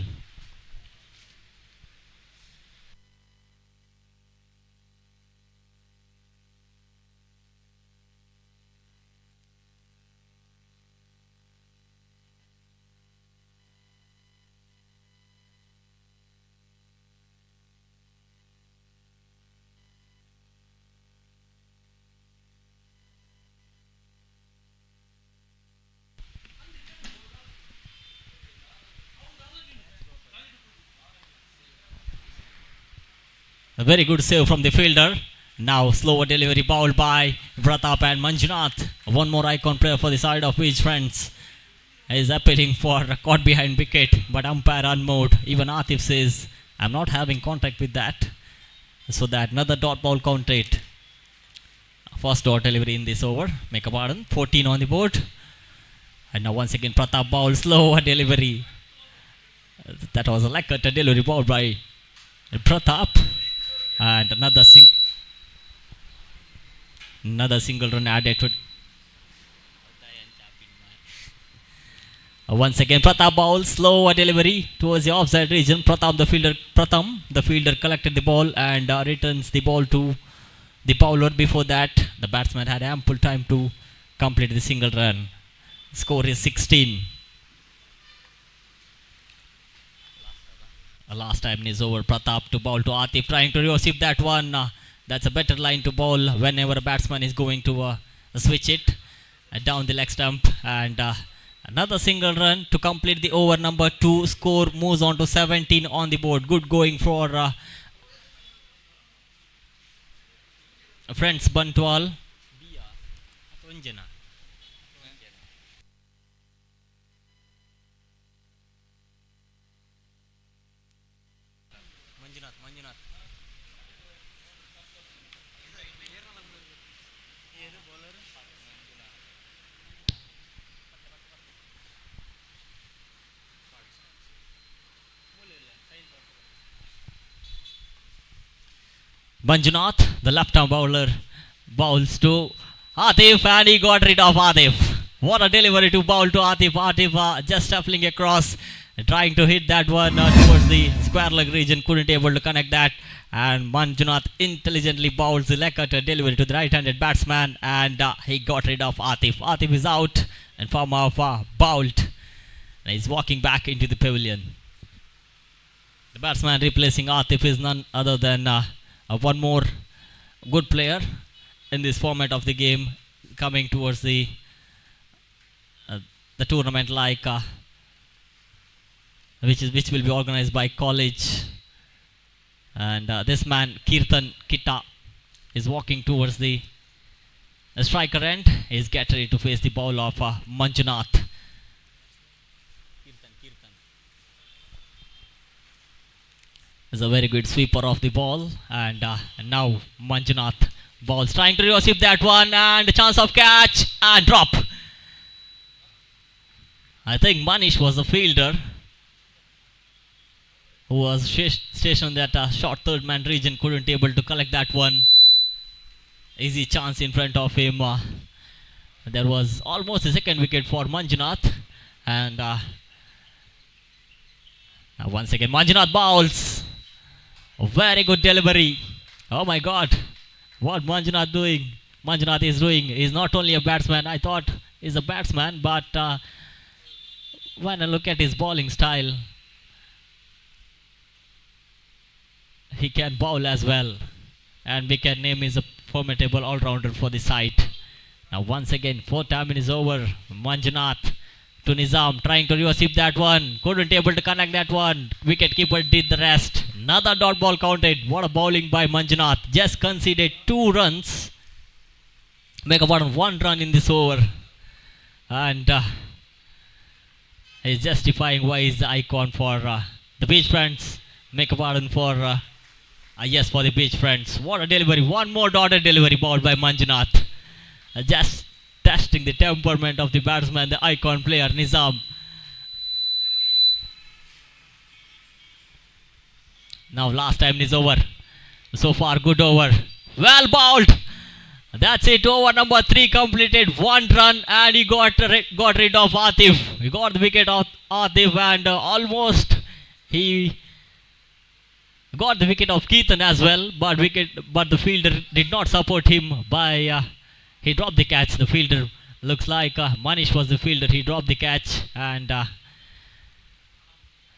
A very good save from the fielder. Now slower delivery ball by Pratap and Manjunath. One more icon player for the side of Beach Friends is appealing for a caught behind wicket, but umpire unmoved. Even Atif says, I'm not having contact with that. So that another dot ball counted. First dot delivery in this over. Make a pardon. 14 on the board. And now once again Pratap ball, slower delivery. That was a lacquer delivery ball by Pratap. And another single run added to once again Pratap ball, slower delivery towards the offside region. Pratham the fielder collected the ball and returns the ball to the bowler. Before that, the batsman had ample time to complete the single run. Score is 16. Last time is over. Pratap to bowl to Atif, trying to receive that one. That's a better line to bowl whenever a batsman is going to switch it down the leg stump. And another single run to complete the over number 2. Score moves on to 17 on the board. Good going for friends Bantwal. Manjunath, the left-arm bowler, bowls to Atif and he got rid of Atif. What a delivery to bowl to Atif. Atif just shuffling across trying to hit that one towards the square leg region, couldn't able to connect that, and Manjunath intelligently bowls the leg cutter delivery to the right-handed batsman, and he got rid of Atif. Atif is out in form of bowled, and he's walking back into the pavilion. The batsman replacing Atif is none other than one more good player in this format of the game, coming towards the tournament, like which will be organized by college, and this man Kirtan Kitta is walking towards the striker end. He's getting ready to face the ball of Manjunath. Is a very good sweeper of the ball, and now Manjunath balls, trying to receive that one, and a chance of catch and drop. I think Manish was the fielder who was stationed at a short third man region, couldn't able to collect that one. Easy chance in front of him. There was almost a second wicket for Manjunath, and now once again Manjunath bowls. A very good delivery. Oh my God, what Manjunath doing? Manjunath is doing. He's not only a batsman. I thought he's a batsman, but when I look at his bowling style, he can bowl as well, and we can name him a formidable all-rounder for the side. Now once again, fourth time is over. Manjunath to Nizam, trying to receive that one, couldn't able to connect that one. Wicket keeper did the rest. Another dot ball counted. What a bowling by Manjunath. Just conceded 2 runs, make about 1 run in this over, and he's justifying why he's the icon for the beach friends. Make a pardon for yes, for the beach friends. What a delivery. One more dotted delivery ball by Manjunath. Just testing the temperament of the batsman, the icon player Nizam. Now last time is over. So far good over. Well bowled. That's it. Over number 3 completed. 1 run, and he got rid of Atif. He got the wicket of Atif, and almost he got the wicket of Keaton as well, but the fielder did not support him by he dropped the catch. The fielder, looks like Manish was the fielder. He dropped the catch, and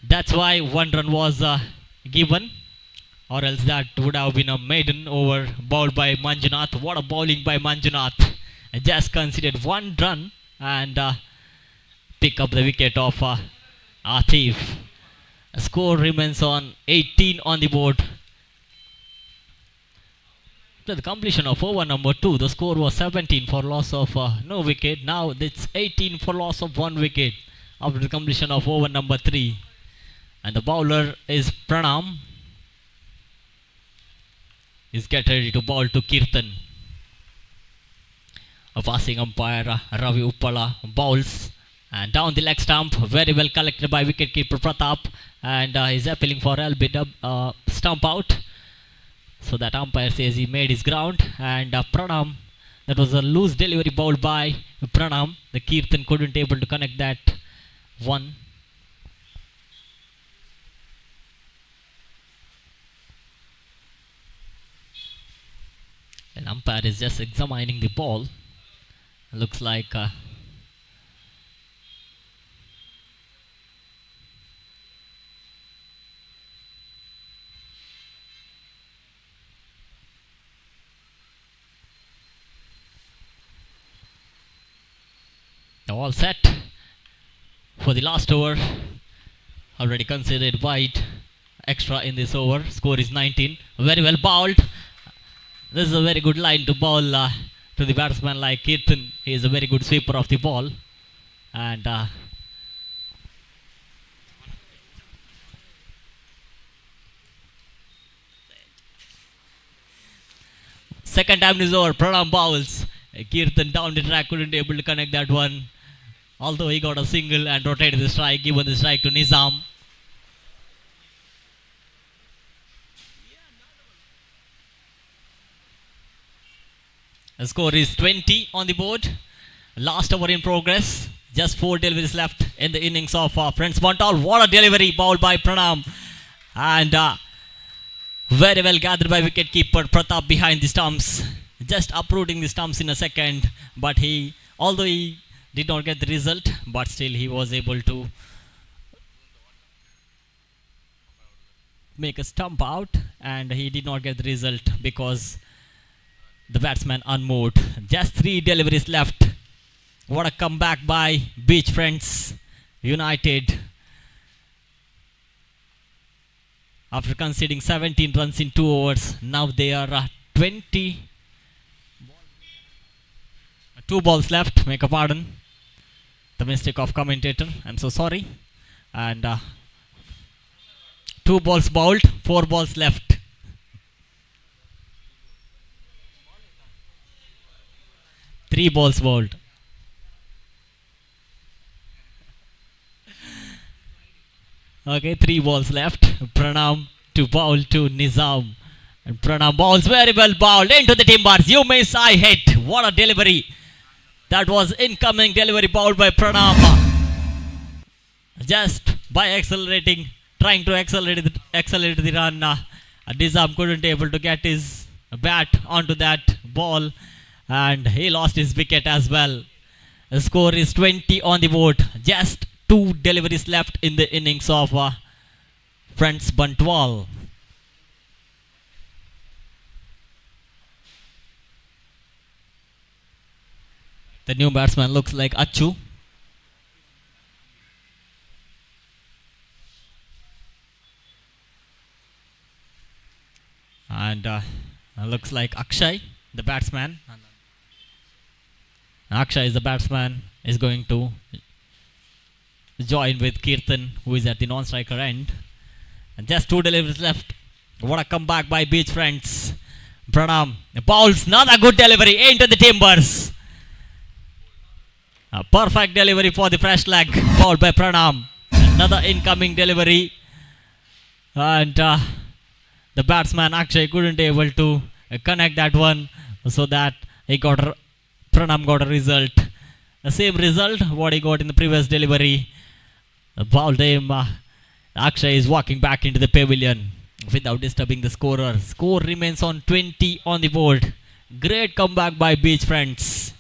that's why 1 run was given, or else that would have been a maiden over bowled by Manjunath. What a bowling by Manjunath. Just considered 1 run and pick up the wicket of Atif. Score remains on 18 on the board. After the completion of over number 2, the score was 17 for loss of no wicket. Now it's 18 for loss of 1 wicket after the completion of over number 3. And the bowler is Pranam. He's getting ready to bowl to Kirtan. A passing umpire Ravi Uppala bowls, and down the leg stump, very well collected by wicketkeeper Pratap, and he's appealing for LB stump out. So that umpire says he made his ground, and Pranam, that was a loose delivery bowled by Pranam. The Kirtan couldn't able to connect that one. An umpire is just examining the ball. Looks like all set for the last over. Already considered wide extra in this over. Score is 19. Very well bowled. This is a very good line to bowl to the batsman like Kirtan. He is a very good sweeper of the ball, and second time is over. Pranam bowls. Kirtan down the track, couldn't able to connect that one, although he got a single and rotated the strike, given the strike to Nizam. The score is 20 on the board. Last over in progress. Just 4 deliveries left in the innings of Friends Montal. What a delivery, bowled by Pranam. And very well gathered by wicketkeeper Pratap behind the stumps. Just uprooting the stumps in a second. But although he did not get the result, but still he was able to make a stump out, and he did not get the result because the batsman unmoved. Just 3 deliveries left. What a comeback by Beach Friends United. After conceding 17 runs in 2 overs, now they are 2 balls left. Make a pardon. The mistake of commentator. I'm so sorry. And 2 balls bowled, 4 balls left. Three balls bowled. Okay, 3 balls left. Pranam to bowl to Nizam. And Pranam bowls very well bowled into the timbers. You miss, I hit. What a delivery. That was incoming delivery bowled by Pranam. Just by trying to accelerate the run. Nizam couldn't able to get his bat onto that ball, and he lost his wicket as well. The score is 20 on the board. Just 2 deliveries left in the innings of Friends Bantwal. The new batsman looks like Achu. And looks like Akshay, the batsman. Akshay is the batsman, is going to join with Kirtan, who is at the non-striker end. And just 2 deliveries left. What a comeback by Beach Friends. Pranam bowls another good delivery into the timbers. A perfect delivery for the fresh leg, bowled by Pranam. Another incoming delivery. And the batsman Akshay couldn't able to connect that one, so that Pranam got a result. The same result what he got in the previous delivery. Bowled him. Akshay is walking back into the pavilion without disturbing the scorer. Score remains on 20 on the board. Great comeback by Beach Friends.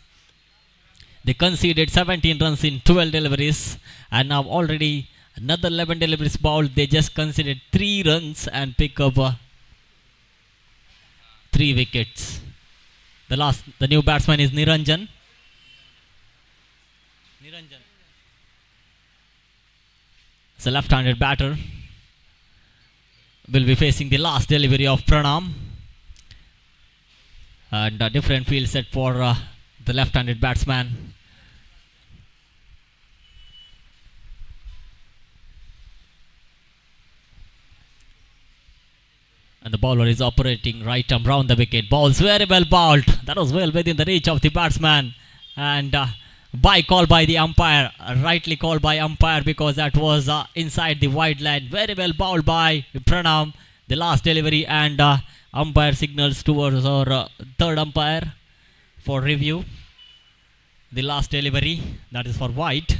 They conceded 17 runs in 12 deliveries, and now already another 11 deliveries bowled. They just conceded 3 runs and pick up 3 wickets. The new batsman is Niranjan. It's a left-handed batter. Will be facing the last delivery of Pranam. And a different field set for the left-handed batsman. And the bowler is operating right arm round the wicket. Balls very well bowled. That was well within the reach of the batsman. And call by the umpire. Rightly called by umpire, because that was inside the wide line. Very well bowled by Pranam. The last delivery, and umpire signals towards our third umpire for review. The last delivery, that is for wide.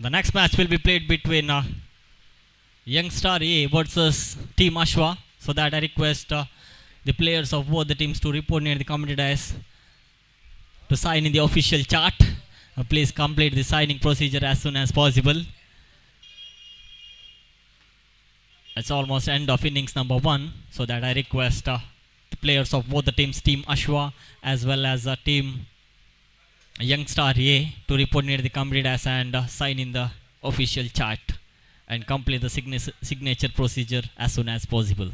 The next match will be played between Youngstar A versus Team Ashwa. So that I request the players of both the teams to report near the commentary desk to sign in the official chart. Please complete the signing procedure as soon as possible. It's almost end of innings number 1. So that I request the players of both the teams, Team Ashwa as well as Team Youngstar A, to report near the commentary desk and sign in the official chart and complete the signature procedure as soon as possible.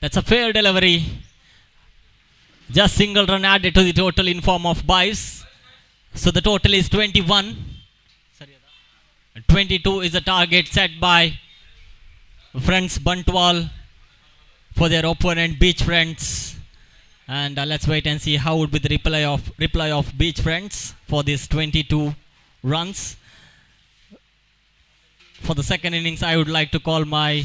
That's a fair delivery. Just single run added to the total in form of byes. So the total is 21. 22 is the target set by Friends Bantwal for their opponent Beach Friends. And let's wait and see how would be the reply of Beach Friends for these 22 runs. For the second innings, I would like to call my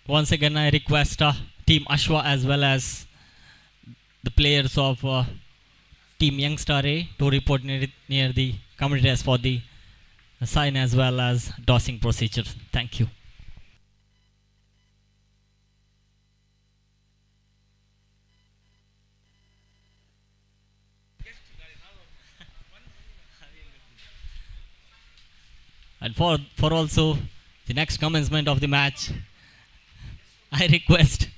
once again I request Team Ashwa as well as the players of Team Youngstar A to report near the commentary for the sign as well as tossing procedure. Thank you. And for also the next commencement of the match, I request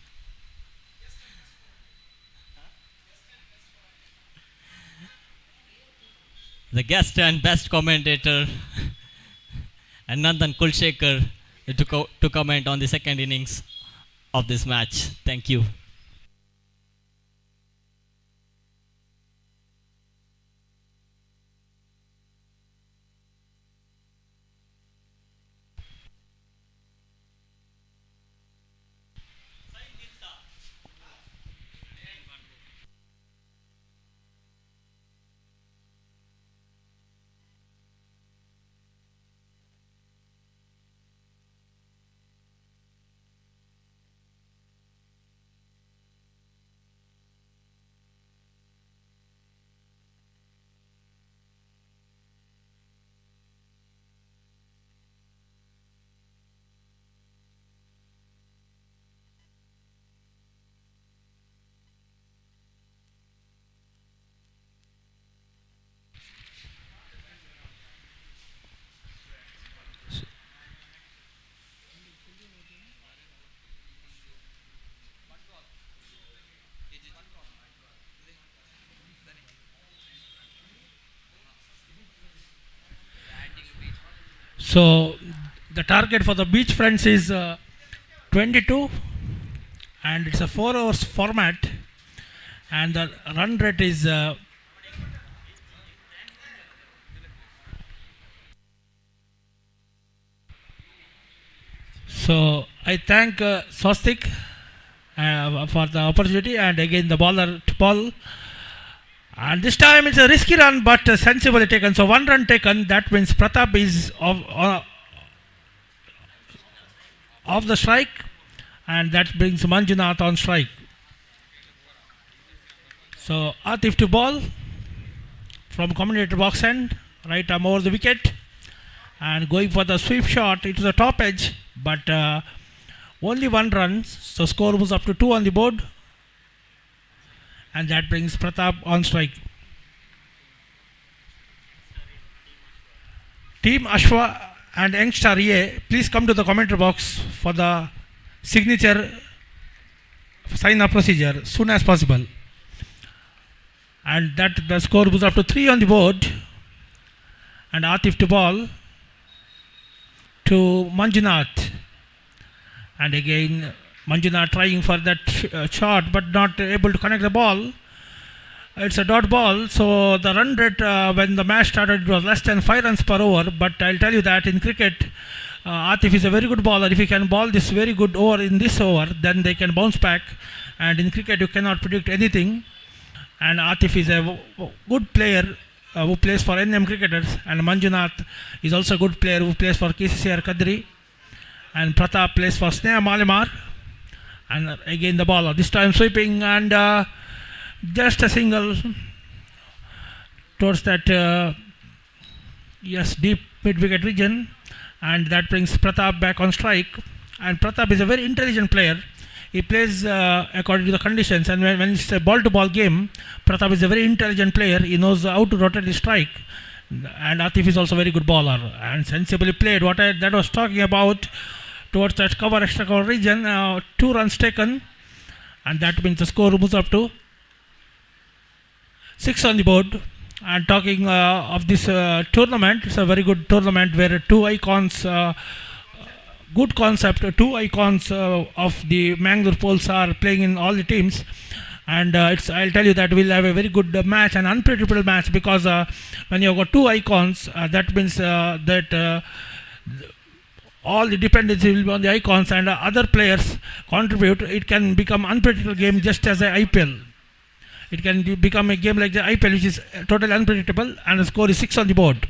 the guest and best commentator and Nandan Kulshekar to comment on the second innings of this match. Thank you. So the target for the Beach Friends is 22, and it's a 4 hours format, and the run rate is so I thank Swastik for the opportunity, and again the bowler to ball. And this time it's a risky run, but sensibly taken. So 1 run taken. That means Pratap is off the strike, and that brings Manjunath on strike. So Atif to ball from commentator box end, right arm over the wicket, and going for the sweep shot. It was a top edge, but only 1 run. So score was up to 2 on the board. And that brings Pratap on strike. Team Ashwa and Youngstar A, please come to the commentary box for the signature sign-up procedure soon as possible. And that the score was up to 3 on the board. And Atif to ball to Manjunath. And again Manjunath trying for that shot, but not able to connect the ball. It's a dot ball, so the run rate when the match started it was less than 5 runs per over. But I'll tell you that in cricket, Atif is a very good bowler. If he can bowl this very good over in this over, then they can bounce back. And in cricket, you cannot predict anything. And Atif is a good player who plays for NM cricketers. And Manjunath is also a good player who plays for KCCR Kadri. And Pratap plays for Sneha Malimar. And again the bowler, this time sweeping, and just a single towards that Yes, deep mid-wicket region, and that brings Pratap back on strike. And Pratap is a very intelligent player. He plays according to the conditions, and when it's a ball-to-ball game, Pratap is a very intelligent player. He knows how to rotate the strike. And Atif is also a very good bowler and sensibly played. What that was talking about towards that extra cover region, 2 runs taken, and that means the score moves up to 6 on the board. And talking of this tournament, it's a very good tournament where 2 icons, good concept, 2 icons of the Mangalore Poles are playing in all the teams. And I'll tell you that we'll have a very good match, an unpredictable match, because when you've got 2 icons, that means that all the dependency will be on the icons, and other players contribute. It can become unpredictable game, just as a IPL. It can become a game like the IPL, which is totally unpredictable, and the score is 6 on the board.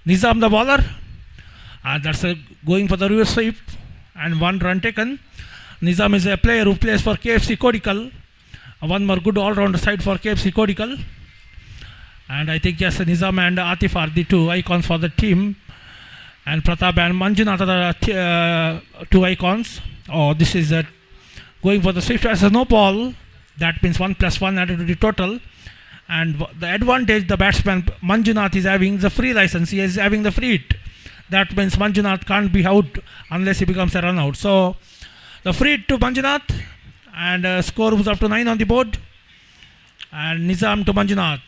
Nizam the bowler, that's going for the reverse sweep, and 1 run taken. Nizam is a player who plays for KFC Kodikal. One more good all-rounder side for KFC Kodikal. And I think, yes, Nizam and Atif are the 2 icons for the team. And Pratap and Manjunath are the 2 icons. Oh, this is going for the swift as a no ball. That means 1 + 1 added to the total. And the advantage the batsman Manjunath is having the free license. He is having the free hit. That means Manjunath can't be out unless he becomes a run out. So the free hit to Manjunath, and score was up to 9 on the board. And Nizam to Manjunath.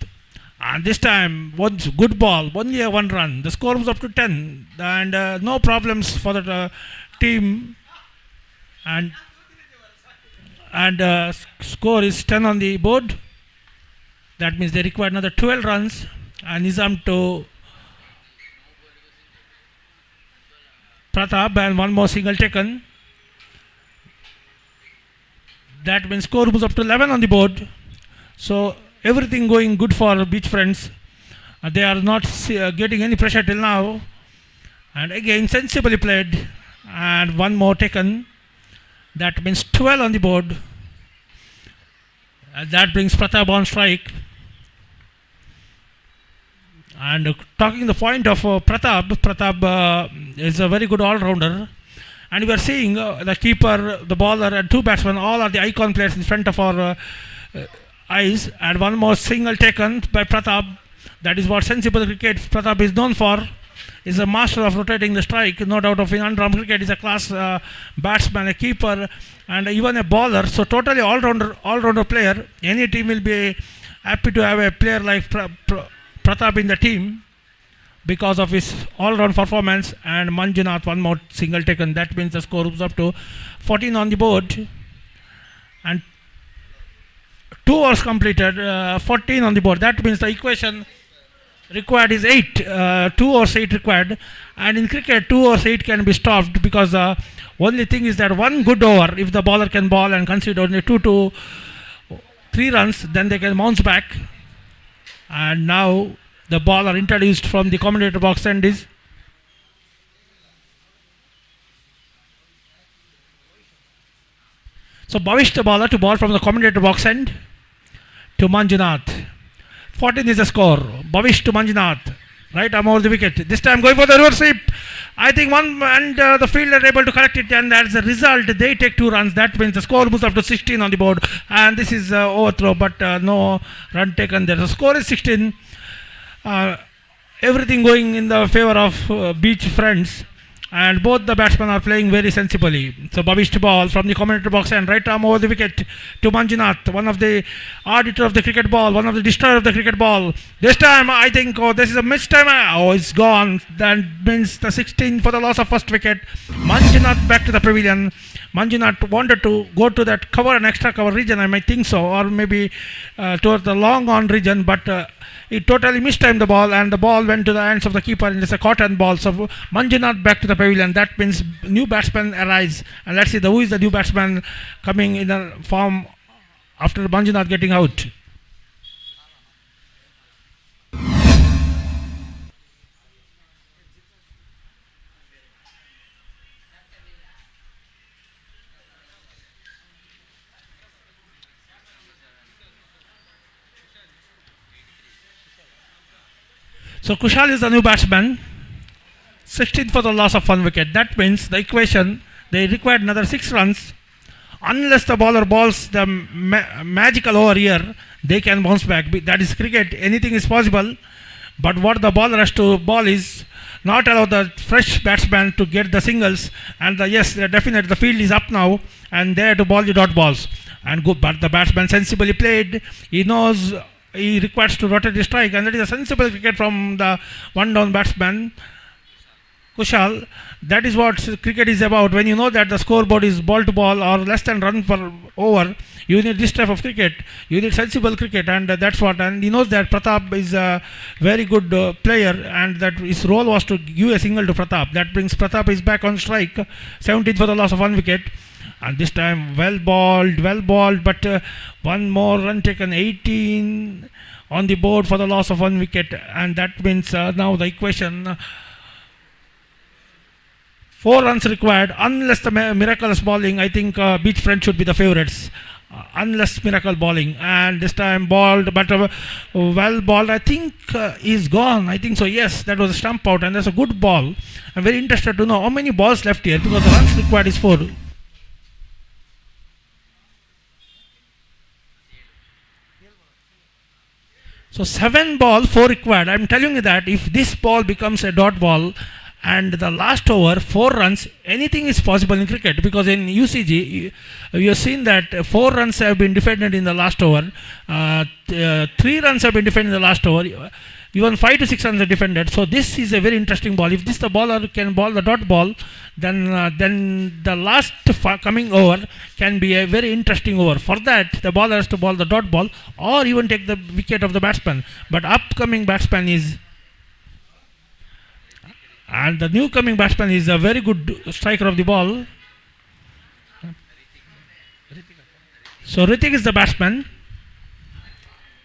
And this time, one good ball, only a 1 run. The score was up to 10, and no problems for the team. And score is 10 on the board. That means they require another 12 runs. And Nizam to Pratap, and 1 more single taken. That means score moves up to 11 on the board. So everything going good for Beach Friends. They are not getting any pressure till now. And again, sensibly played, and 1 more taken. That means 12 on the board. That brings Pratap on strike. And talking the point of Pratap is a very good all-rounder. And we are seeing the keeper, the bowler, and 2 batsmen, all are the icon players in front of our eyes. And 1 more single taken by Pratap. That is what sensible cricket Pratap is known for. Is a master of rotating the strike. No doubt of in underarm cricket, is a class batsman, a keeper, and even a bowler. So totally all-rounder player. Any team will be happy to have a player like Pratap in the team because of his all-round performance. And Manjunath, 1 more single taken. That means the score moves up to 14 on the board. And 2 overs completed, 14 on the board. That means the equation required is 8, 2 overs 8 required. And in cricket, 2 overs 8 can be stopped, because only thing is that 1 good over, if the bowler can bowl and concede only 2 to 3 runs, then they can bounce back. And now the bowler introduced from the commentator box end is Bhavish, the bowler, to bowl from the commentator box end to Manjunath. 14 is the score. Bhavish to Manjunath. Right arm over the wicket. This time going for the reverse sweep. I think the fielder able to correct it, and as a result, they take 2 runs. That means the score moves up to 16 on the board. And this is overthrow, but no run taken there. The score is 16. Everything going in the favor of Beach Friends. And both the batsmen are playing very sensibly. So Bhavish to ball from the commentator box and right arm over the wicket to Manjunath, one of the auditor of the cricket ball, one of the destroyer of the cricket ball. This time I think, this is a missed time. It's gone. That means the 16 for the loss of first wicket. Manjunath back to the pavilion. Manjunath wanted to go to that cover and extra cover region, I might think so, or maybe towards the long on region, but he totally mistimed the ball, and the ball went to the hands of the keeper, and it's a cotton ball. So Manjunath back to the pavilion. That means new batsman arise, and let's see who is the new batsman coming in the form after Manjunath getting out. So Kushal is the new batsman. 16th for the loss of 1 wicket. That means the equation, they required another 6 runs. Unless the bowler balls the magical over here, they can bounce back. That is cricket. Anything is possible. But what the bowler has to ball is not allow the fresh batsman to get the singles. And yes, definitely the field is up now, and there to ball the dot balls. And good, but the batsman sensibly played. He knows he requires to rotate the strike, and that is a sensible cricket from the one down batsman Kushal. That is what cricket is about. When you know that the scoreboard is ball to ball or less than run per over, you need this type of cricket. You need sensible cricket, and that's what. And he knows that Pratap is a very good player, and that his role was to give a single to Pratap. That brings Pratap is back on strike, 17th for the loss of 1 wicket. And this time well balled, but one more run taken, 18 on the board for the loss of 1 wicket. And that means now the equation, 4 runs required. Unless the miraculous bowling, I think Beachfront should be the favourites. Unless miracle bowling. And this time balled, but well balled, I think is gone. I think so, yes, that was a stump out, and that's a good ball. I'm very interested to know how many balls left here, because the runs required is 4. So 7 ball, 4 required. I'm telling you that if this ball becomes a dot ball and the last over 4 runs, anything is possible in cricket, because in UCG you have seen that 4 runs have been defended in the last over, 3 runs have been defended in the last over, even 5 to 6 runs are defended. So this is a very interesting ball. If this the bowler can ball the dot ball, then the last coming over can be a very interesting over. For that, the bowler has to ball the dot ball or even take the wicket of the batsman. But upcoming batsman is, and the new coming batsman is a very good striker of the ball. So Ritik is the batsman.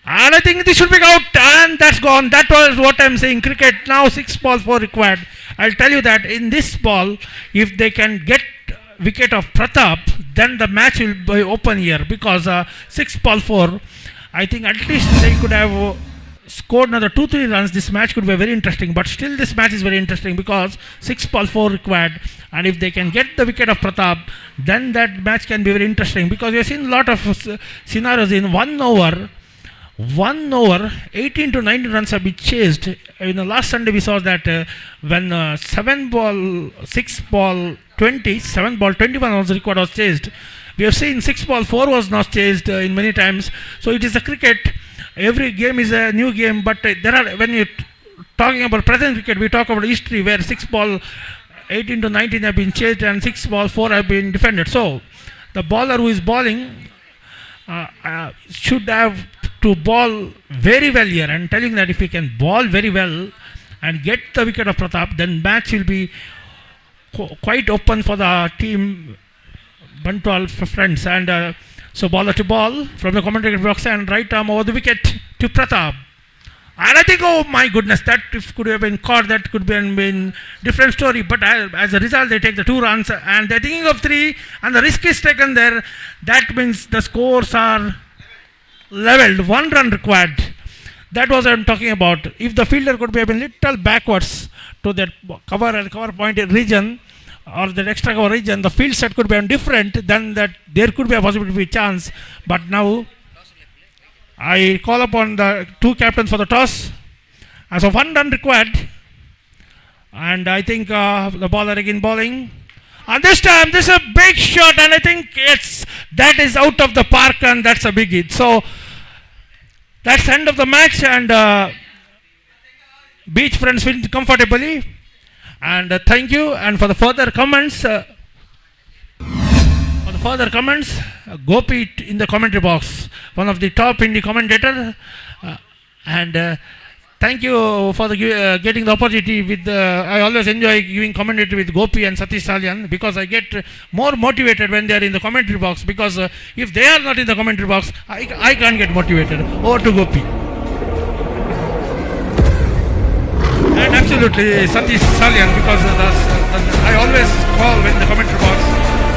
And I think this should be out, and that's gone. That was what I'm saying. Cricket now 6 balls 4 required. I'll tell you that in this ball, if they can get wicket of Pratap, then the match will be open here, because 6 ball 4, I think at least they could have scored another 2-3 runs. This match could be very interesting, but still this match is very interesting because 6 ball 4 required, and if they can get the wicket of Pratap, then that match can be very interesting, because we have seen a lot of scenarios in 1 over, 18 to 19 runs have been chased. In the last Sunday we saw that when 7 ball 6 ball 20, 7 ball 21 was required was chased. We have seen 6 ball 4 was not chased in many times. So it is a cricket. Every game is a new game, but there are, when you talking about present cricket, we talk about history where 6 ball 18 to 19 have been chased and 6 ball 4 have been defended. So the bowler who is bowling should have to ball very well here, and telling that if he can ball very well and get the wicket of Pratap, then match will be quite open for the team Bantwal friends. And so bowler to ball from the commentary box, and right arm over the wicket to Pratap. And I think, oh my goodness, that if could have been caught, that could have been different story. But as a result, they take the 2 runs, and they're thinking of 3, and the risk is taken there. That means the scores are leveled. 1 run required. That was what I'm talking about. If the fielder could have been little backwards to that cover point region, or the extra cover region, the field set could be different. Then that there could be a possibility of chance. But now I call upon the 2 captains for the toss. And so 1 run required. And I think the bowler again bowling. And this time, this is a big shot, and I think that is out of the park, and that's a big hit. So that's the end of the match, and Beach friends win comfortably. And thank you. And for the further comments, Gopi in the commentary box, one of the top indie commentator, and thank you for getting the opportunity with I always enjoy giving commentary with Gopi and Satish Salyan, because I get more motivated when they are in the commentary box, because if they are not in the commentary box, I can't get motivated. Over to Gopi. And absolutely Satish Salyan, because I always call when the commentary box,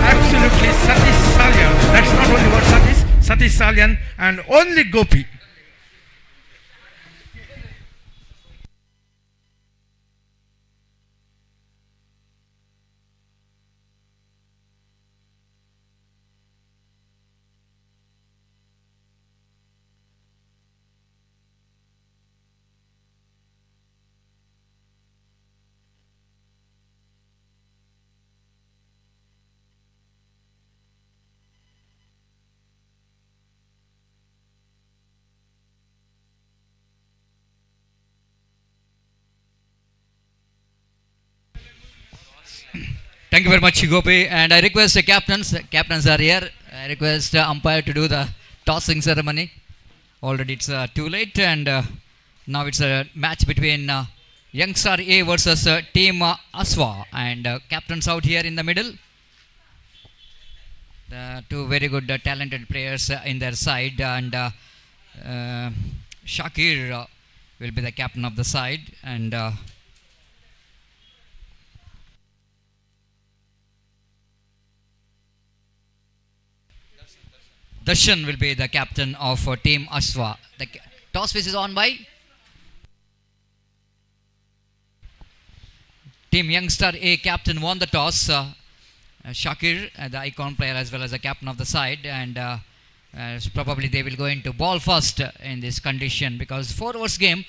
absolutely Satish Salyan. That's not only what Satish Salyan, and only Gopi. Thank you very much, Gopi. And I request the captains are here. I request umpire to do the tossing ceremony. Already it's too late, and now it's a match between Youngstar A versus team Ashwa, and captains out here in the middle. The two very good talented players in their side, and Shakir will be the captain of the side, and Darshan will be the captain of team Ashwa. The toss which is on by team Youngstar A. Captain won the toss. Shakir, the icon player as well as the captain of the side, and so probably they will go into ball first in this condition, because 4 overs game,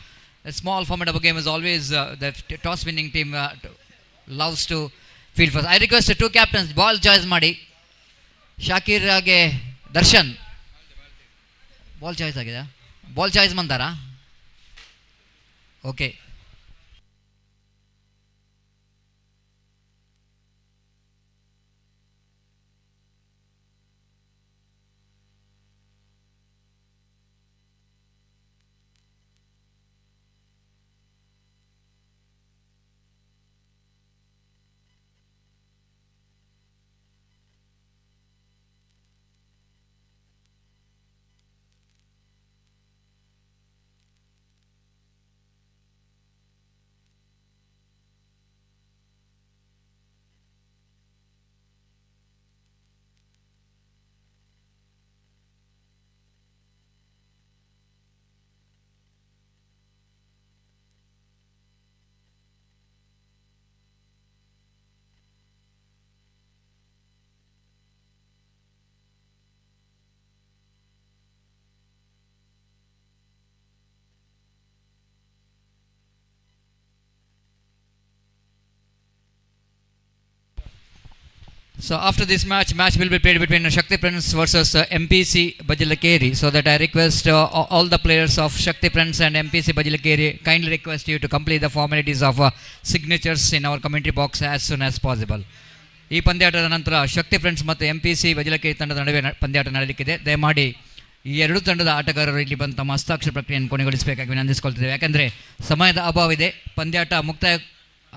a small formidable game, is always the toss winning team loves to field first. I request the two captains ball choice ಮಾಡಿ. ಶಾಕಿರ್ ಹಾಗೆ Darshan ball choice ಆಗಿದೆ. Ball choice ಮಾಡ್ತಾರಾ? Okay. So after this match will be played between Shakthi Prince versus MPC Bajilakeri. So that I request all the players of Shakthi Prince and MPC Bajilakeri kindly request you to complete the formalities of signatures in our commentary box as soon as possible. ಈ ಪಂದ್ಯಾಟದ ನಂತರ ಶಕ್ತಿ friends ಮತ್ತು MPC ಬಜಲಕೇರಿ ತಂಡದ ನಡುವೆ ಪಂದ್ಯಾಟ ನಡೆಯಲಿಕ್ಕಿದೆ. ದಯಮಾಡಿ ಈ ಎರಡು ತಂಡದ ಆಟಗಾರರು ಇಲ್ಲಿ ಬಂದು ತಮ್ಮ ಹಸ್ತಾಕ್ಷರ ಪ್ರಕ್ರಿಯೆಯನ್ನು ಕೊನೆಗೊಳಿಸಬೇಕಾಗಿ ವಿನಂತಿಸಿಕೊಳ್ತಿದ್ದೇವೆ. ಯಾಕಂದರೆ ಸಮಯದ ಅಭಾವ ಇದೆ. ಪಂದ್ಯಾಟ ಮುಕ್ತಾಯ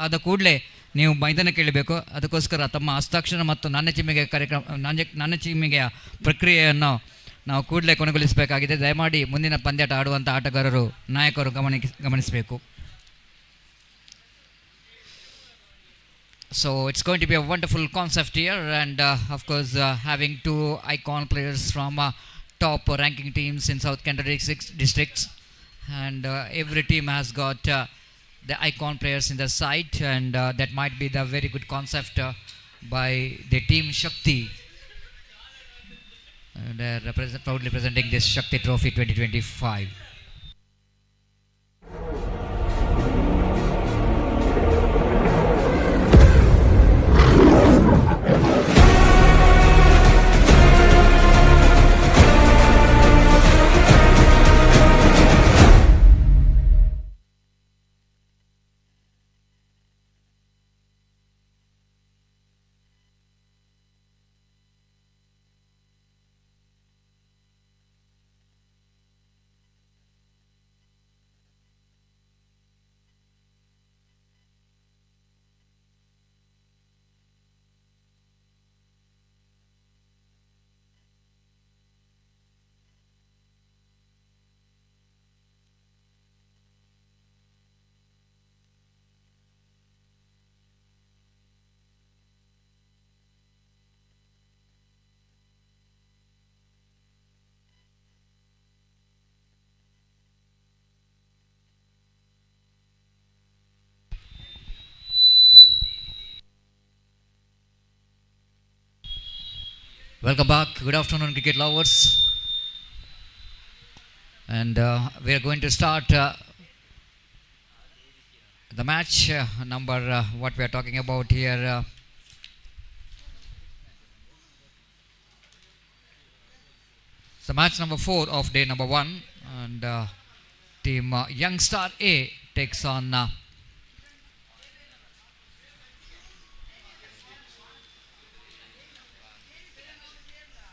ಆದ ಕೂಡಲೇ ನೀವು ಮೈದಾನಕ್ಕೆ ಇಳಿಬೇಕು. ಅದಕ್ಕೋಸ್ಕರ ತಮ್ಮ ಹಸ್ತಾಕ್ಷರ ಮತ್ತು ನಾಣ್ಯ ಚಿಮ್ಮಿಗೆಯ ಪ್ರಕ್ರಿಯೆಯನ್ನು ನಾವು ಕೂಡಲೇ ಕೊನೆಗೊಳಿಸಬೇಕಾಗಿದೆ. ದಯಮಾಡಿ ಮುಂದಿನ ಪಂದ್ಯಾಟ ಆಡುವಂಥ ಆಟಗಾರರು ನಾಯಕರು ಗಮನಿಸಬೇಕು. So it's going to be a wonderful concept here, and of course having two icon players from top ranking teams in South Canara districts, and every team has got the icon players in their side, and that might be the very good concept by the team Shakthi. They're proudly presenting this Shakthi Trophy 2025. Welcome back. Good afternoon, cricket lovers. And we are going to start the match number what we are talking about here. So match number 4 of day number 1, and team Youngstar A takes on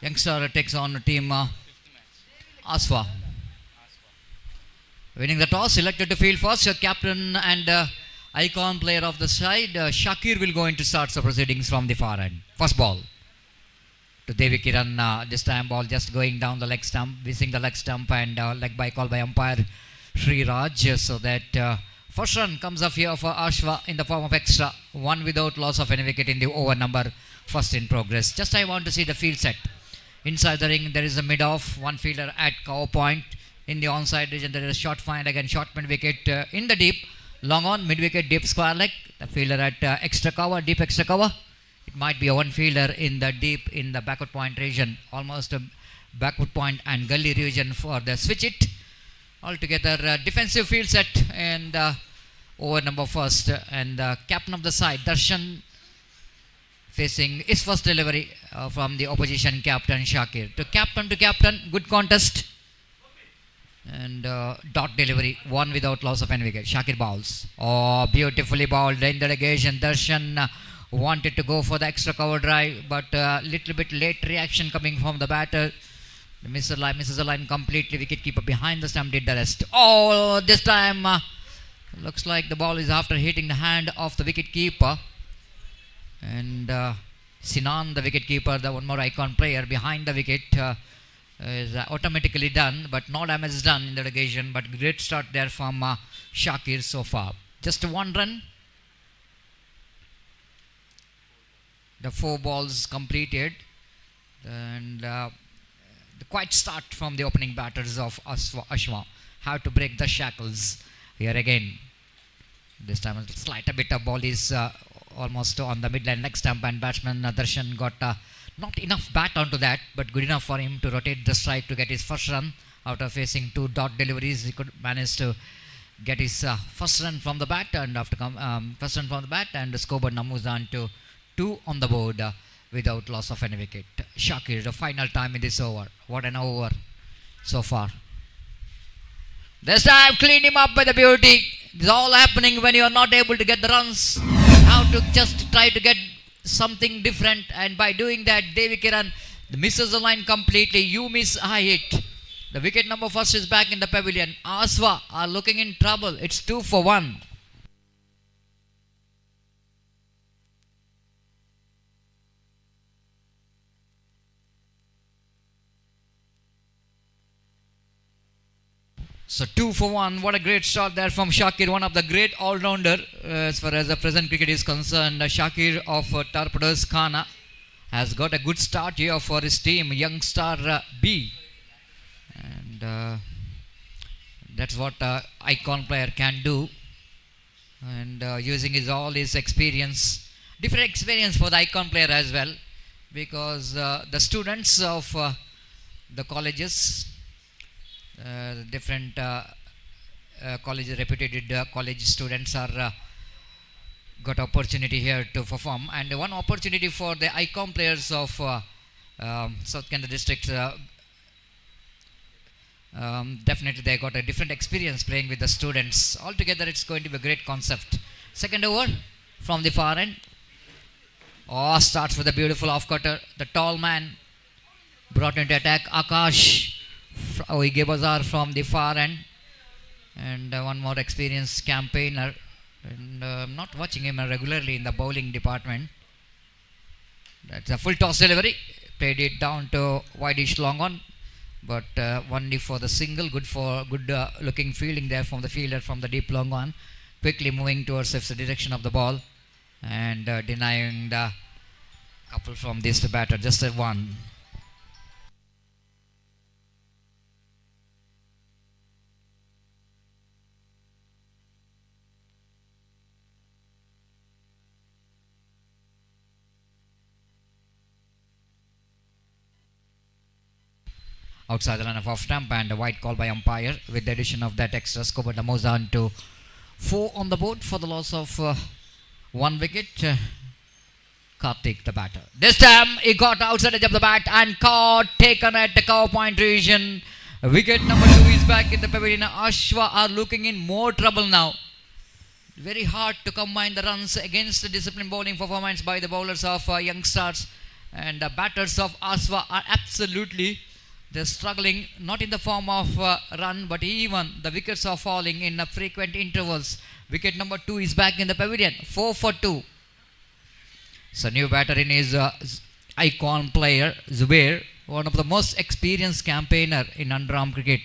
Youngstar takes on team Ashwa. Winning the toss, selected to field first, captain and icon player of the side, Shakir will go into starts the proceedings from the far end. First ball to Devi Kiran. This time ball just going down the leg stump, missing the leg stump, and leg by call by umpire Sri Raj. So that first run comes up here for Ashwa in the form of extra, one without loss of any wicket in the over number first in progress. Just I want to see the field set. Inside the ring there is a mid-off, one fielder at cover point. In the onside region there is a short find, again short mid wicket in the deep. Long on, mid wicket, deep square leg. The fielder at extra cover, deep extra cover. It might be a one fielder in the deep in the backward point region, almost a backward point and gully region for the switch it. Altogether defensive field set and over number first, and the captain of the side Darshan facing his first delivery from the opposition captain Shakir. To captain, good contest. And dot delivery, one without loss of any wicket. Shakir bowls. Oh, beautifully bowled in the delegation. Darshan wanted to go for the extra cover drive, but little bit late reaction coming from the batter. Misses the line completely. Wicketkeeper behind the stump did the rest. Oh, this time looks like the ball is after hitting the hand of the wicketkeeper. And Sinan, the wicketkeeper, the one more icon player behind the wicket, is automatically done, but no damage is done in the occasion. But great start there from Shakir so far. Just one run. The 4 balls completed, and the quiet start from the opening batters of Ashwa. Have to break the shackles here again. This time a slight bit of ball is almost on the midline leg stump, and batsman Darshan got not enough bat onto that, but good enough for him to rotate the strike to get his first run. After facing 2 dot deliveries, he could manage to get his first run from the bat, and after first run from the bat, and the scoreboard now moves on to 2 on the board without loss of any wicket. Shakir, the final time in this over. What an over so far. This time clean him up by the beauty. This is all happening when you are not able to get the runs. How to just try to get something different, and by doing that Devi Kiran misses the line completely. You miss, I hit. The wicket number first is back in the pavilion. Ashwa are looking in trouble. It's 2 for 1. So 2 for 1. What a great start there from Shakir, one of the great all-rounder as far as the present cricket is concerned. Shakir of Torpedoes Khana has got a good start here for his team, Youngstar B. And that's what icon player can do. And using all his experience, different experience for the icon player as well, because the students of the colleges, different reputed college students are got opportunity here to perform, and one opportunity for the icon players of South Kent district. Definitely they got a different experience playing with the students. Altogether it's going to be a great concept. Second over from the far end. Oh, starts with a beautiful off-cutter. The tall man brought into attack, Akash. He gave Bazar from the far end, and one more experienced campaigner, and I'm not watching him regularly in the bowling department. That's a full toss delivery, played it down to wideish long on, but only for the single. Good looking fielding there from the fielder from the deep long on, quickly moving towards the direction of the ball and denying the couple from this batter. Just a one. Outside the line of off stump, and a wide call by umpire. With the addition of that extra score, but moves on to 4 on the board for the loss of 1 wicket. Karthik, the batter. This time he got outside edge of the bat and caught, taken at the cover point region. Wicket number 2 is back in the pavilion. Ashwa are looking in more trouble now. Very hard to combine the runs against the disciplined bowling performance by the bowlers of Youngstars. And the batters of Ashwa are absolutely, they're struggling, not in the form of run, but even the wickets are falling in frequent intervals. Wicket number 2 is back in the pavilion, 4 for 2. So new batter in his icon player, Zubair, one of the most experienced campaigner in Underarm cricket.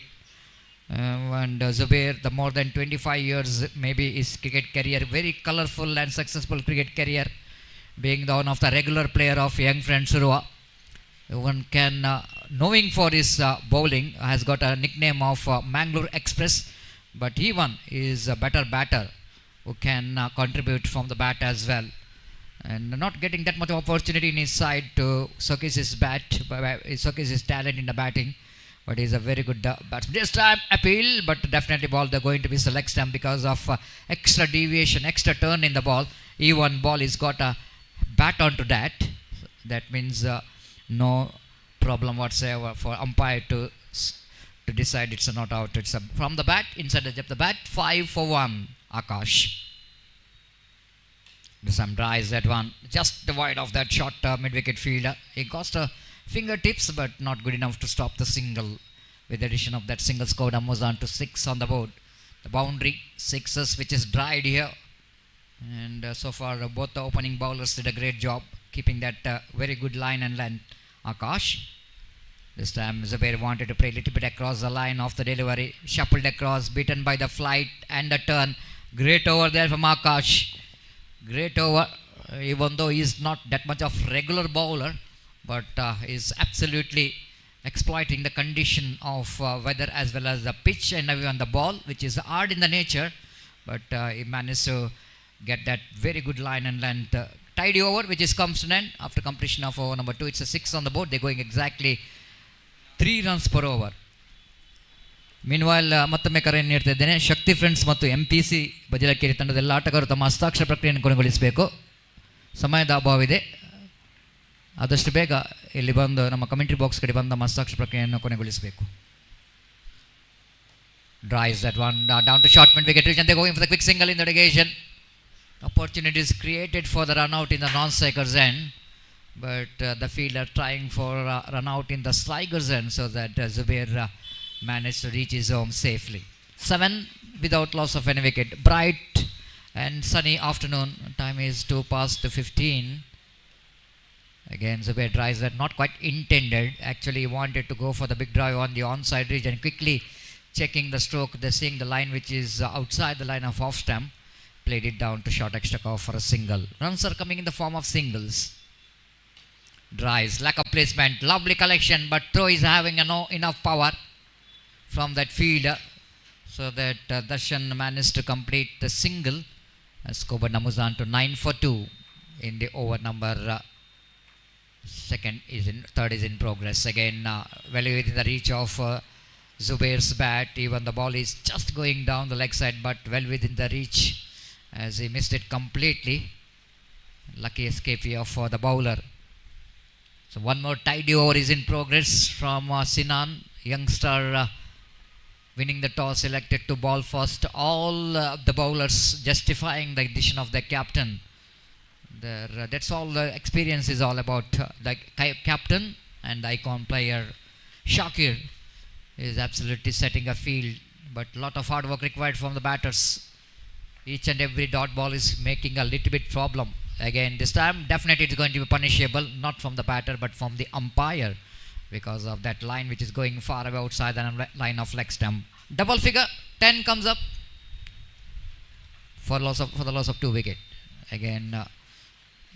And Zubair, the more than 25 years, maybe his cricket career, very colourful and successful cricket career, being the one of the regular player of young friend URWA. One can, knowing for his bowling, has got a nickname of Mangalore Express, but he one is a better batter who can contribute from the bat as well. And not getting that much opportunity in his side to showcase his showcase his talent in the batting. But he's a very good batsman. This time appeal, but definitely ball they're going to be select stamp because of extra deviation, extra turn in the ball. Even ball is got a bat onto that. That means no problem whatsoever for umpire to decide it's not out. It's from the bat, inside the bat, 5 for 1. Akash. Some drives that one, just wide of that short mid-wicket fielder. He cost a fingertips, but not good enough to stop the single. With the addition of that single score, moves on to 6 on the board. The boundary, 6s, which is dried here. And so far, both the opening bowlers did a great job, keeping that very good line and length. Akash. This time, Zubair wanted to play a little bit across the line of the delivery. Shuffled across, beaten by the flight and the turn. Great over there from Akash. Great over, even though he is not that much of regular bowler, but is absolutely exploiting the condition of weather as well as the pitch and even the ball, which is hard in the nature, but he managed to get that very good line and length. Tidy over, which is comes to an end after completion of over number 2. It's a 6 on the board. They're going exactly 3 runs per over. ಮೀನ್ವಾಲ್ ಮತ್ತೊಮ್ಮೆ ಕರೆಯನ್ನು ನೀಡ್ತಾ ಇದ್ದೇನೆ. ಶಕ್ತಿ friends ಮತ್ತು MPC ಬಜಲಕ್ಕೇರಿ ತಂಡದ ಎಲ್ಲ ಆಟಗಾರರು ತಮ್ಮ ಹಸ್ತಾಕ್ಷರ ಪ್ರಕ್ರಿಯೆಯನ್ನು ಕೊನೆಗೊಳಿಸಬೇಕು. ಸಮಯದ ಅಭಾವವಿದೆ. ಆದಷ್ಟು ಬೇಗ ಇಲ್ಲಿ ಬಂದು ನಮ್ಮ ಕಮೆಂಟ್ರಿ ಬಾಕ್ಸ್ ಕಡೆ ಬಂದು ನಮ್ಮ ಹಸ್ತಾಕ್ಷರ ಪ್ರಕ್ರಿಯೆಯನ್ನು ಕೊನೆಗೊಳಿಸಬೇಕು. Drives that one down to short mid wicket, and they're going for the quick single in the negation. Opportunities created for the run out in the non-strikers end, but the fielder trying for run out in the strikers end, so that Zubair managed to reach his home safely. 7 without loss of any wicket. Bright and sunny afternoon. Time is 2:15. Again, Zubair drives that, not quite intended. Actually, he wanted to go for the big drive on the onside region. Quickly checking the stroke, they're seeing the line which is outside the line of off stump. Played it down to short extra cover for a single. Runs are coming in the form of singles. Drives, lack of placement, lovely collection, but throw is having enough power from that fielder, so that Darshan managed to complete the single. Score numbers on to 9 for 2 in the over number. Third is in progress. Again, well within the reach of Zubair's bat. Even the ball is just going down the leg side, but well within the reach as he missed it completely. Lucky escape here for the bowler. So one more tidy over is in progress from Sinan. Youngstar winning the toss, selected to ball first. All the bowlers justifying the addition of the captain. That's all the experience is all about. The captain and the icon player Shakir is absolutely setting a field, but lot of hard work required from the batters. Each and every dot ball is making a little bit problem. Again, this time definitely it's going to be punishable, not from the batter but from the umpire, because of that line which is going far away outside the line of leg stump. Double figure, 10 comes up for the loss of 2 wicket. Again,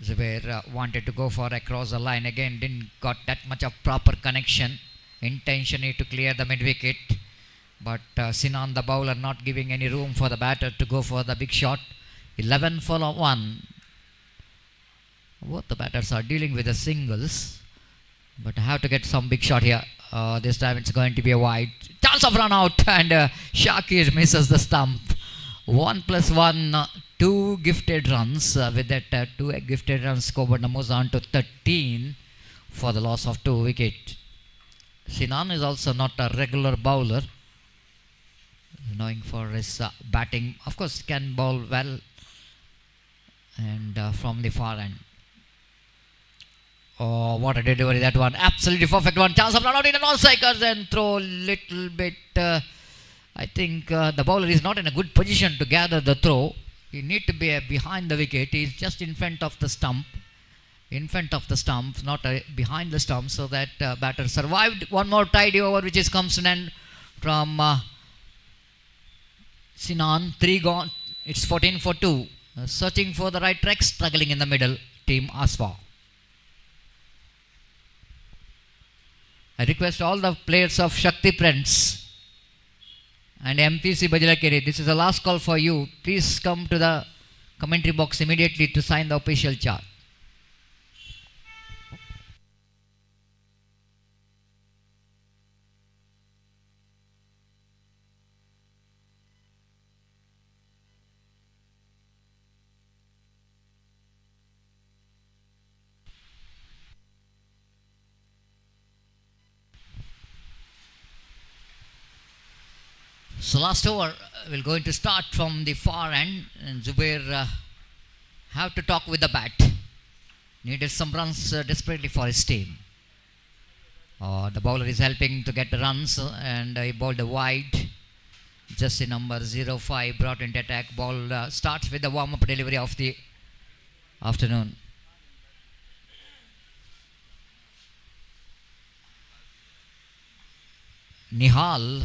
Zubair wanted to go for across the line. Again, didn't got that much of proper connection. Intentionally to clear the mid wicket, but Sinan the bowler not giving any room for the batter to go for the big shot. 11 for 1. Both the batters are dealing with the singles, but I have to get some big shot here. This time it's going to be a wide. Chance of run out, and Shakir misses the stump. 1+1, 2 gifted runs. With that 2 gifted runs, scoreboard moves on to 13 for the loss of 2 wicket. Sinan is also not a regular bowler, knowing for his batting. Of course, can bowl well, and from the far end. Oh, what a delivery that one. Absolutely perfect one. Chance of run out in a non-strikers and throw little bit. I think the bowler is not in a good position to gather the throw. He need to be behind the wicket. He is just in front of the stump. In front of the stump, not behind the stump. So that batter survived. One more tidy over which is comes to an end from Sinan. 3 gone. It's 14 for 2. Searching for the right track. Struggling in the middle. Team Ashwa. I request all the players of Shakthi Friends and MPC Bajalakere, this is the last call for you. Please come to the commentary box immediately to sign the official chart. So last over we're going to start from the far end, and Zubair have to talk with the bat. Needed some runs desperately for his team. The bowler is helping to get the runs, and he bowled a wide. Just number 05 brought into attack. Ball starts with the warm-up delivery of the afternoon. Nihal,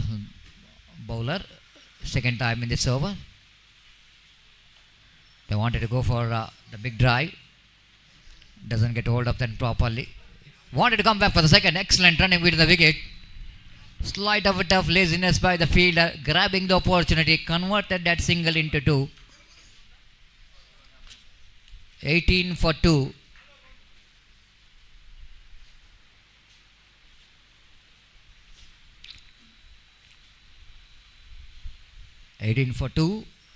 bowler, second time in this over. They wanted to go for the big drive. Doesn't get hold of them properly. Wanted to come back for the second. Excellent running with the wicket. Slight of a tough laziness by the fielder. Grabbing the opportunity. Converted that single into 2. 18 for 2.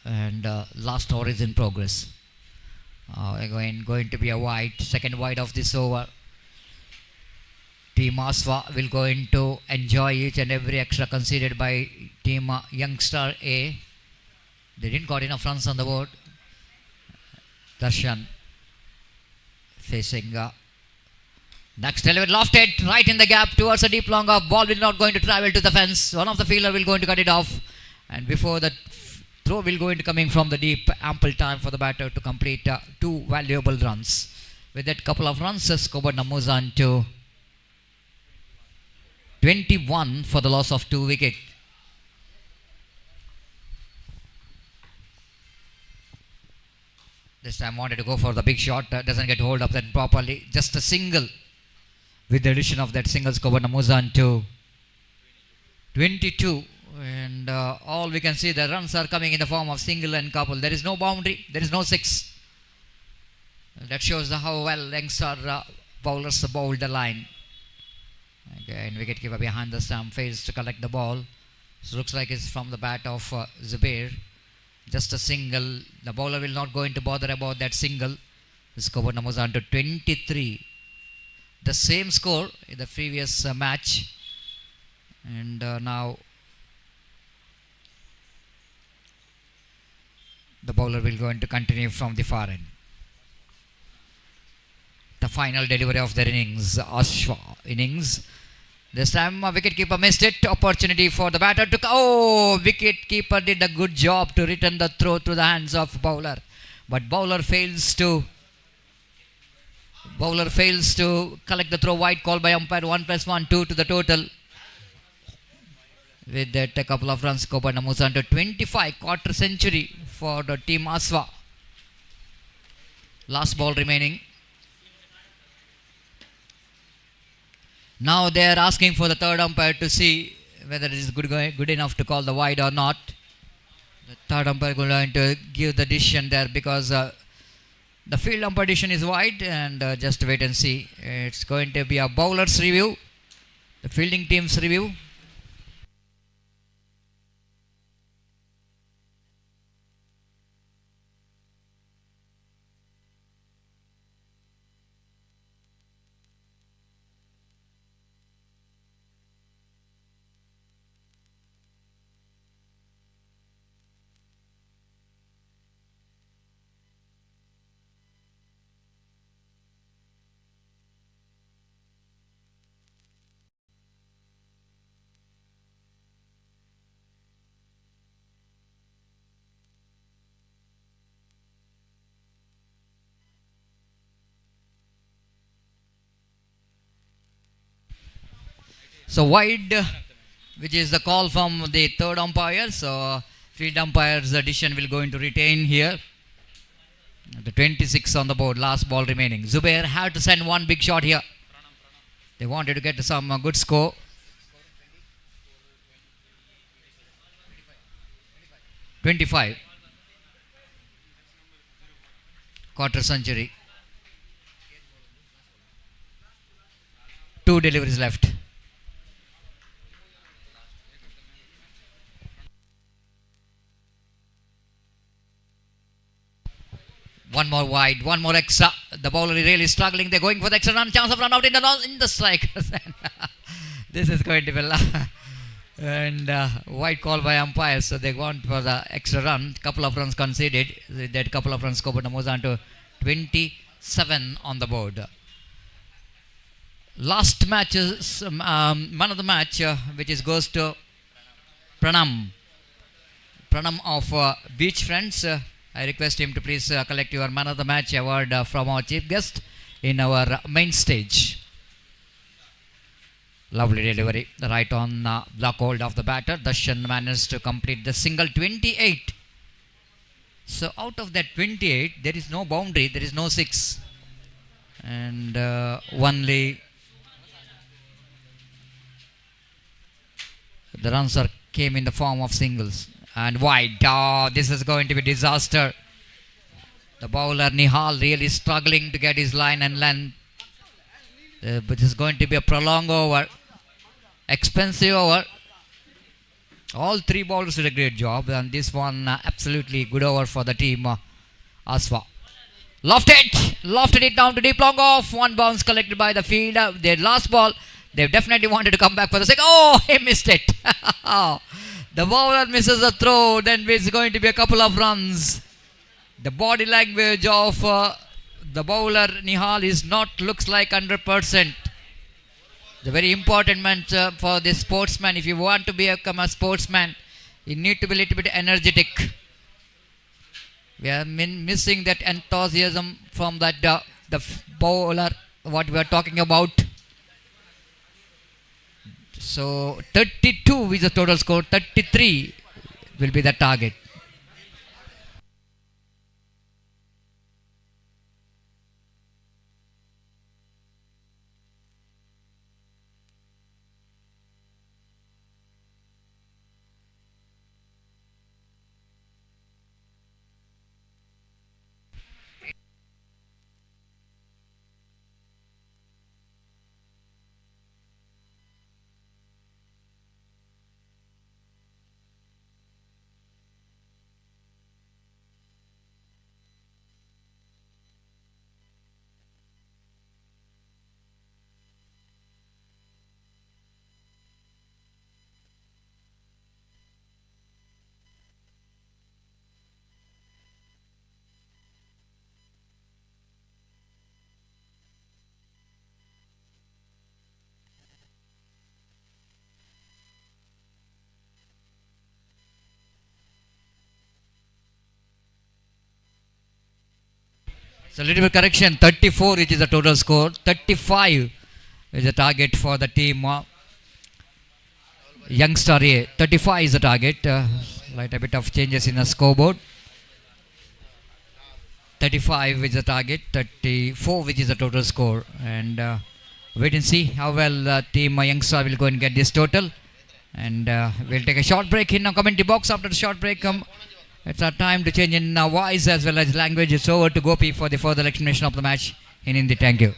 And last over is in progress. Going to be a wide, second wide of this over. Team Ashwa will going to enjoy each and every extra conceded by Team Youngstar A. They didn't got enough runs on the board. Darshan facing next delivery, lofted right in the gap towards a deep long off. Ball will not going to travel to the fence. One of the fielder will going to cut it off, and before the throw will go into coming from the deep, ample time for the batter to complete 2 valuable runs. With that couple of runs, Skobar moves on to 21 for the loss of 2 wickets. This time wanted to go for the big shot, doesn't get hold of that properly. Just a single. With the addition of that single, Skobar moves on to 22. And all we can see, the runs are coming in the form of single and couple. There is no boundary, there is no 6. That shows how well Youngstar bowlers bowled the line. Again, wicketkeeper behind the stump fails to collect the ball. So looks like it's from the bat of Zubair. Just a single. The bowler will not going to bother about that single. The score number is on to 23. The same score in the previous match. And now the bowler will going to continue from the far end. The final delivery of their innings, Ashwa innings. This time wicketkeeper missed it. Opportunity for the batter to... Oh, wicketkeeper did a good job to return the throw to the hands of bowler. But bowler fails to collect the throw. Wide call by umpire. 1+1, 2 to the total. With that, a couple of runs, Koban moves on to 25, quarter century for the team Ashwa. Last ball remaining. Now they are asking for the third umpire to see whether it is good enough to call the wide or not. The third umpire is going to give the decision there because the field umpire decision is wide, and just wait and see. It's going to be a bowler's review, the fielding team's review. So wide, which is the call from the third umpire. So field umpire's decision will go into retain here. The 26 on the board, last ball remaining. Zubair had to send one big shot here. They wanted to get some good score. .25. Quarter century. 2 deliveries left. One more wide, one more extra. The bowler is really struggling. They're going for the extra run. Chance of run out in the strike. This is going to be and wide call by umpires. So they want for the extra run. Couple of runs conceded. That couple of runs scored, but moves on to 27 on the board. Last match is man of the match, which is goes to Pranam. Pranam of Beach Friends. I request him to please collect your man of the match award from our chief guest in our main stage. Lovely delivery, right on block hold of the batter. Darshan managed to complete the single. 28. So out of that 28, there is no boundary, there is no 6. And only the runs came in the form of singles. And wide. Oh, this is going to be disaster. The bowler Nihal really struggling to get his line and length. But this is going to be a prolonged over. Expensive over. All 3 bowlers did a great job. And this one absolutely good over for the team. Ashwa. Lofted it down to deep long off. One bounce collected by the fielder. Their last ball. They definitely wanted to come back for the second. Oh, he missed it. The bowler misses a throw, then it's going to be a couple of runs. The body language of the bowler Nihal is not looks like 100%. The very important match for this sportsman. If you want to become a sportsman, you need to be a little bit energetic. We are missing that enthusiasm from that the bowler. What we are talking about. So 32 is the total score. 33 will be the target. So a little bit correction, 34 which is the total score, 35 is the target for the team Youngstar A. 35 is the target, slight a bit of changes in the scoreboard. 35 is the target, 34 which is the total score, and wait and see how well team Youngstar will go and get this total. And we'll take a short break in the commentary box. After the short break, it's our time to change in voice as well as language. It's over to Gopi for the further explanation of the match in Hindi. Thank you.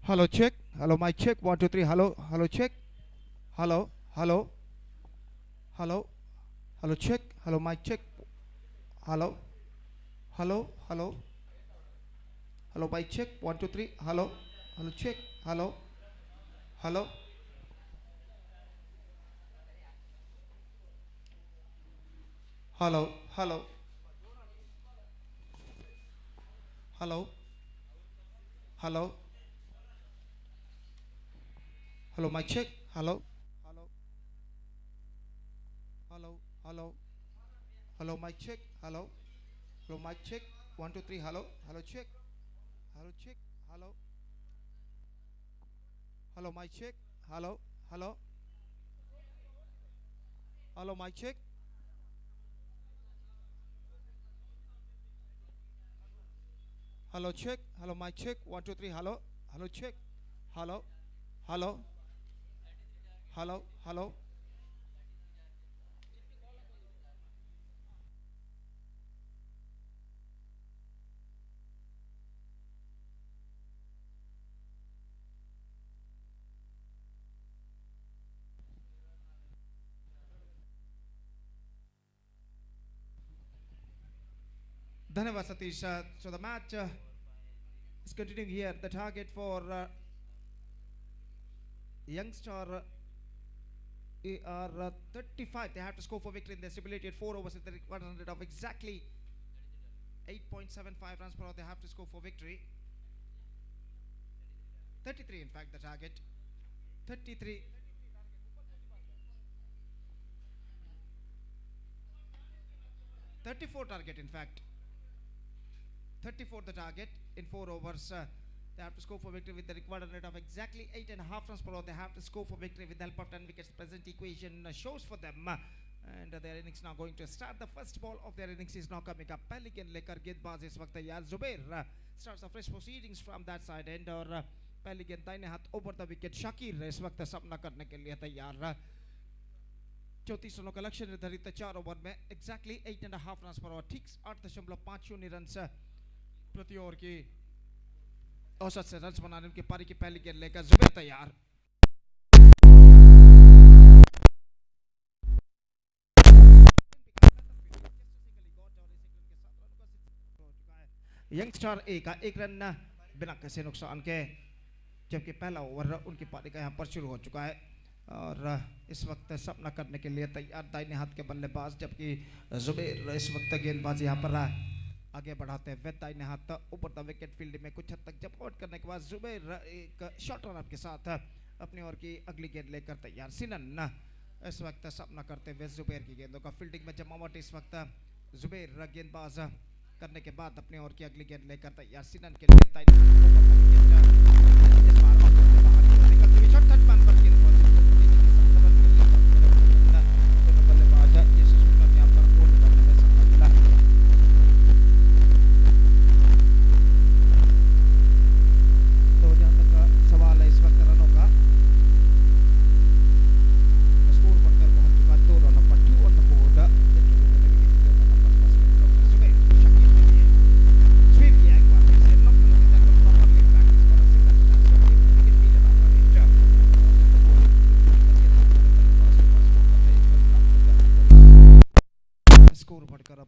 Hello, check. Hello, mic check. 1, 2, 3. Hello, hello, check. Hello, hello, hello, hello, check. Hello, mic check. Hello, hello, hello, hello, mic check. 1, 2, 3. Hello, hello, check. Hello, hello, hello, hello, hello, hello, hello, mic check. Hello, hello, hello, hello, hello, mic check. Hello, hello, mic check. 1, 2, 3. Hello, hello, check. Hello, check. Hello, hello, mic check. Hello, hello, hello, mic check. Hello, check. Hello, mic check. 1, 2, 3. Hello, hello, check. Hello, hello, hello, hello. Dhanyavad Satish. So the match is continuing here. The target for Youngstar are 35. They have to score for victory in the stipulated 4 overs with the required run of exactly 8.75 runs per hour. They have to score for victory. 33 in fact the target. 33. 34 target in fact. 34 the target in 4 overs. They have to score for victory with the required rate of exactly 8.5 runs per hour. They have to score for victory with the help of 10 wickets. Present equation shows for them. And their innings now going to start. The first ball of their innings is now coming up. पहली गेंद लेकर गेंदबाज इस वक्त तैयार. Zubair starts a fresh proceedings from that side end. और पहली गेंद दाहिने हाथ over the wicket. शाकिर इस वक्त सामना करने के लिए तैयार. 34 रनों का लक्ष्य निर्धारित 4 ओवर में exactly 8.5 runs per hour. ठीक 8.50 रन प्रति ओवर की औसत से रन्स बनाने उनकी पारी की पहली गेंद लेकर जुबैर तैयार. यंगस्टार ए का 1 रन बिना किसी नुकसान के, जबकि पहला ओवर उनकी पारी का यहाँ पर शुरू हो चुका है. और इस वक्त सामना करने के लिए तैयार दाहिने हाथ के बल्लेबाज, जबकि जुबैर इस वक्त गेंदबाज यहाँ पर आगे बढ़ाते हुए दाहिने हाथ ऊपर द विकेट फील्ड में कुछ हद तक जब आउट करने के बाद जुबैर एक शॉर्ट रन के साथ अपनी ओर की अगली गेंद लेकर तैयार. सिनन इस वक्त सामना करते हुए जुबैर की गेंदों का फील्डिंग में जमावट इस वक्त जुबैर गेंदबाज करने के बाद अपनी ओर की अगली गेंद लेकर तैयार. सिनन के लिए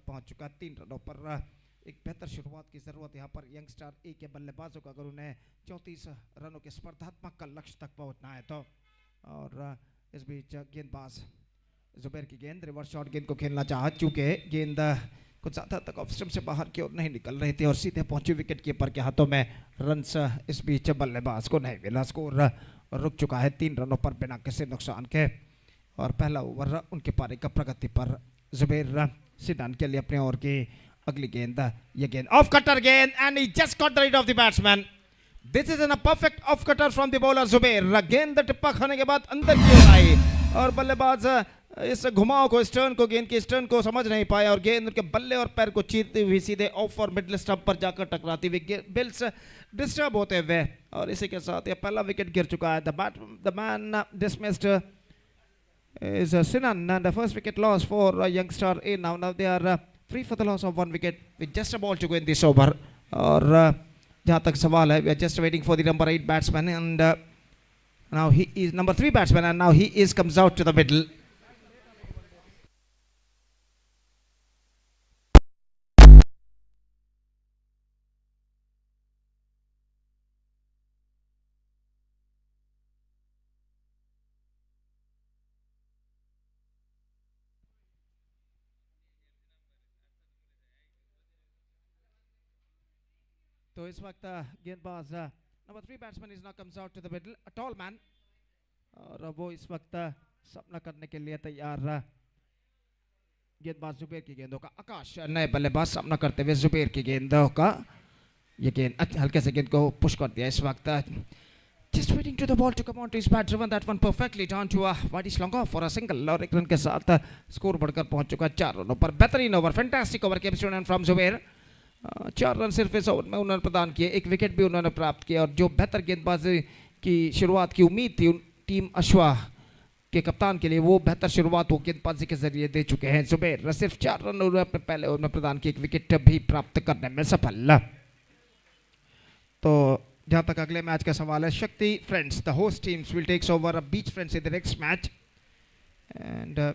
पहुंच चुका 3 रनों पर. एक बेहतर शुरुआत की जरूरत यहाँ पर यंगस्टार ए के बल्लेबाजों को, अगर उन्हें 34 रनों के स्पर्धात्मक का लक्ष्य तक पहुंचना है तो. और इस बीच गेंदबाज जुबैर की गेंद रिवर्स शॉट गेंद को खेलना चाहा, चूंकि गेंद कुछ ज़्यादा तक ऑफ स्टंप से बाहर की ओर नहीं निकल रही थी और सीधे पहुंची विकेट कीपर के हाथों में. रन्स इस बीच बल्लेबाज को नहीं मिला. स्कोर रुक चुका है 3 रनों पर बिना किसी नुकसान के. और पहला ओवर उनकी पारी का प्रगति पर. जुबैर सिडान के लिए अपने ओवर की अगली गेंद. ये गेंद ऑफ कटर गेंद and he just got the read of the batsman. This is N perfect off cutter from the bowler Zubair. गेंद टिप्पा खाने के बाद अंदर की ओर आई और बल्लेबाज इस घुमाव को, स्टर्न को, गेंद की स्टर्न को समझ नहीं पाया और गेंद उनके बल्ले और पैर को चीरती हुई सीधे ऑफ और मिडल स्टंप पर जाकर टकराती हुई बिल्स डिस्टर्ब होते हुए. और इसी के साथ ये पहला विकेट गिर चुका है. The man dismissed is Sinan, and the first wicket loss for Youngstar A. Now they are free for the loss of 1 wicket with just a ball to go in this over. और जहाँ तक सवाल है, we are just waiting for the number 8 batsman and now he is number 3 batsman and now he is comes out to the middle. तो इस वक्त गेंदबाज number 3 batsman is now comes out to the middle, a tall man, और वो इस वक्त सामना करने के लिए तैयार गेंदबाज जुबैर की गेंदों का। आकाश नए बल्लेबाज सामना करते हुए जुबैर की गेंदों का, ये गेंद हल्के से गेंद को पुश कर दिया इस वक्त। Just waiting to the ball to come on to his bat, driven that one perfectly down to Vijay Lakshmi for a single, और एक रन के साथ स्कोर बढ़कर पहुंच चुका 4 रनों पर। बेहतरीन over, fantastic over came student from Zubair. 4 run सिर्फ इस ओवर में उन्होंने प्रदान किए, 1 विकेट भी उन्होंने प्राप्त किया, और जो बेहतर गेंदबाजी की शुरुआत की उम्मीद थी टीम अश्वा के कप्तान के लिए, वो बेहतर शुरुआत वो गेंदबाजी के जरिए दे चुके हैं जुबैर। सिर्फ 4 रन उन्होंने अपने पहले ओवर में प्रदान किए, 1 विकेट भी प्राप्त करने में सफल। तो जहाँ तक अगले मैच का सवाल है, Shakthi friends the host teams will takes over a beach friends in the next match and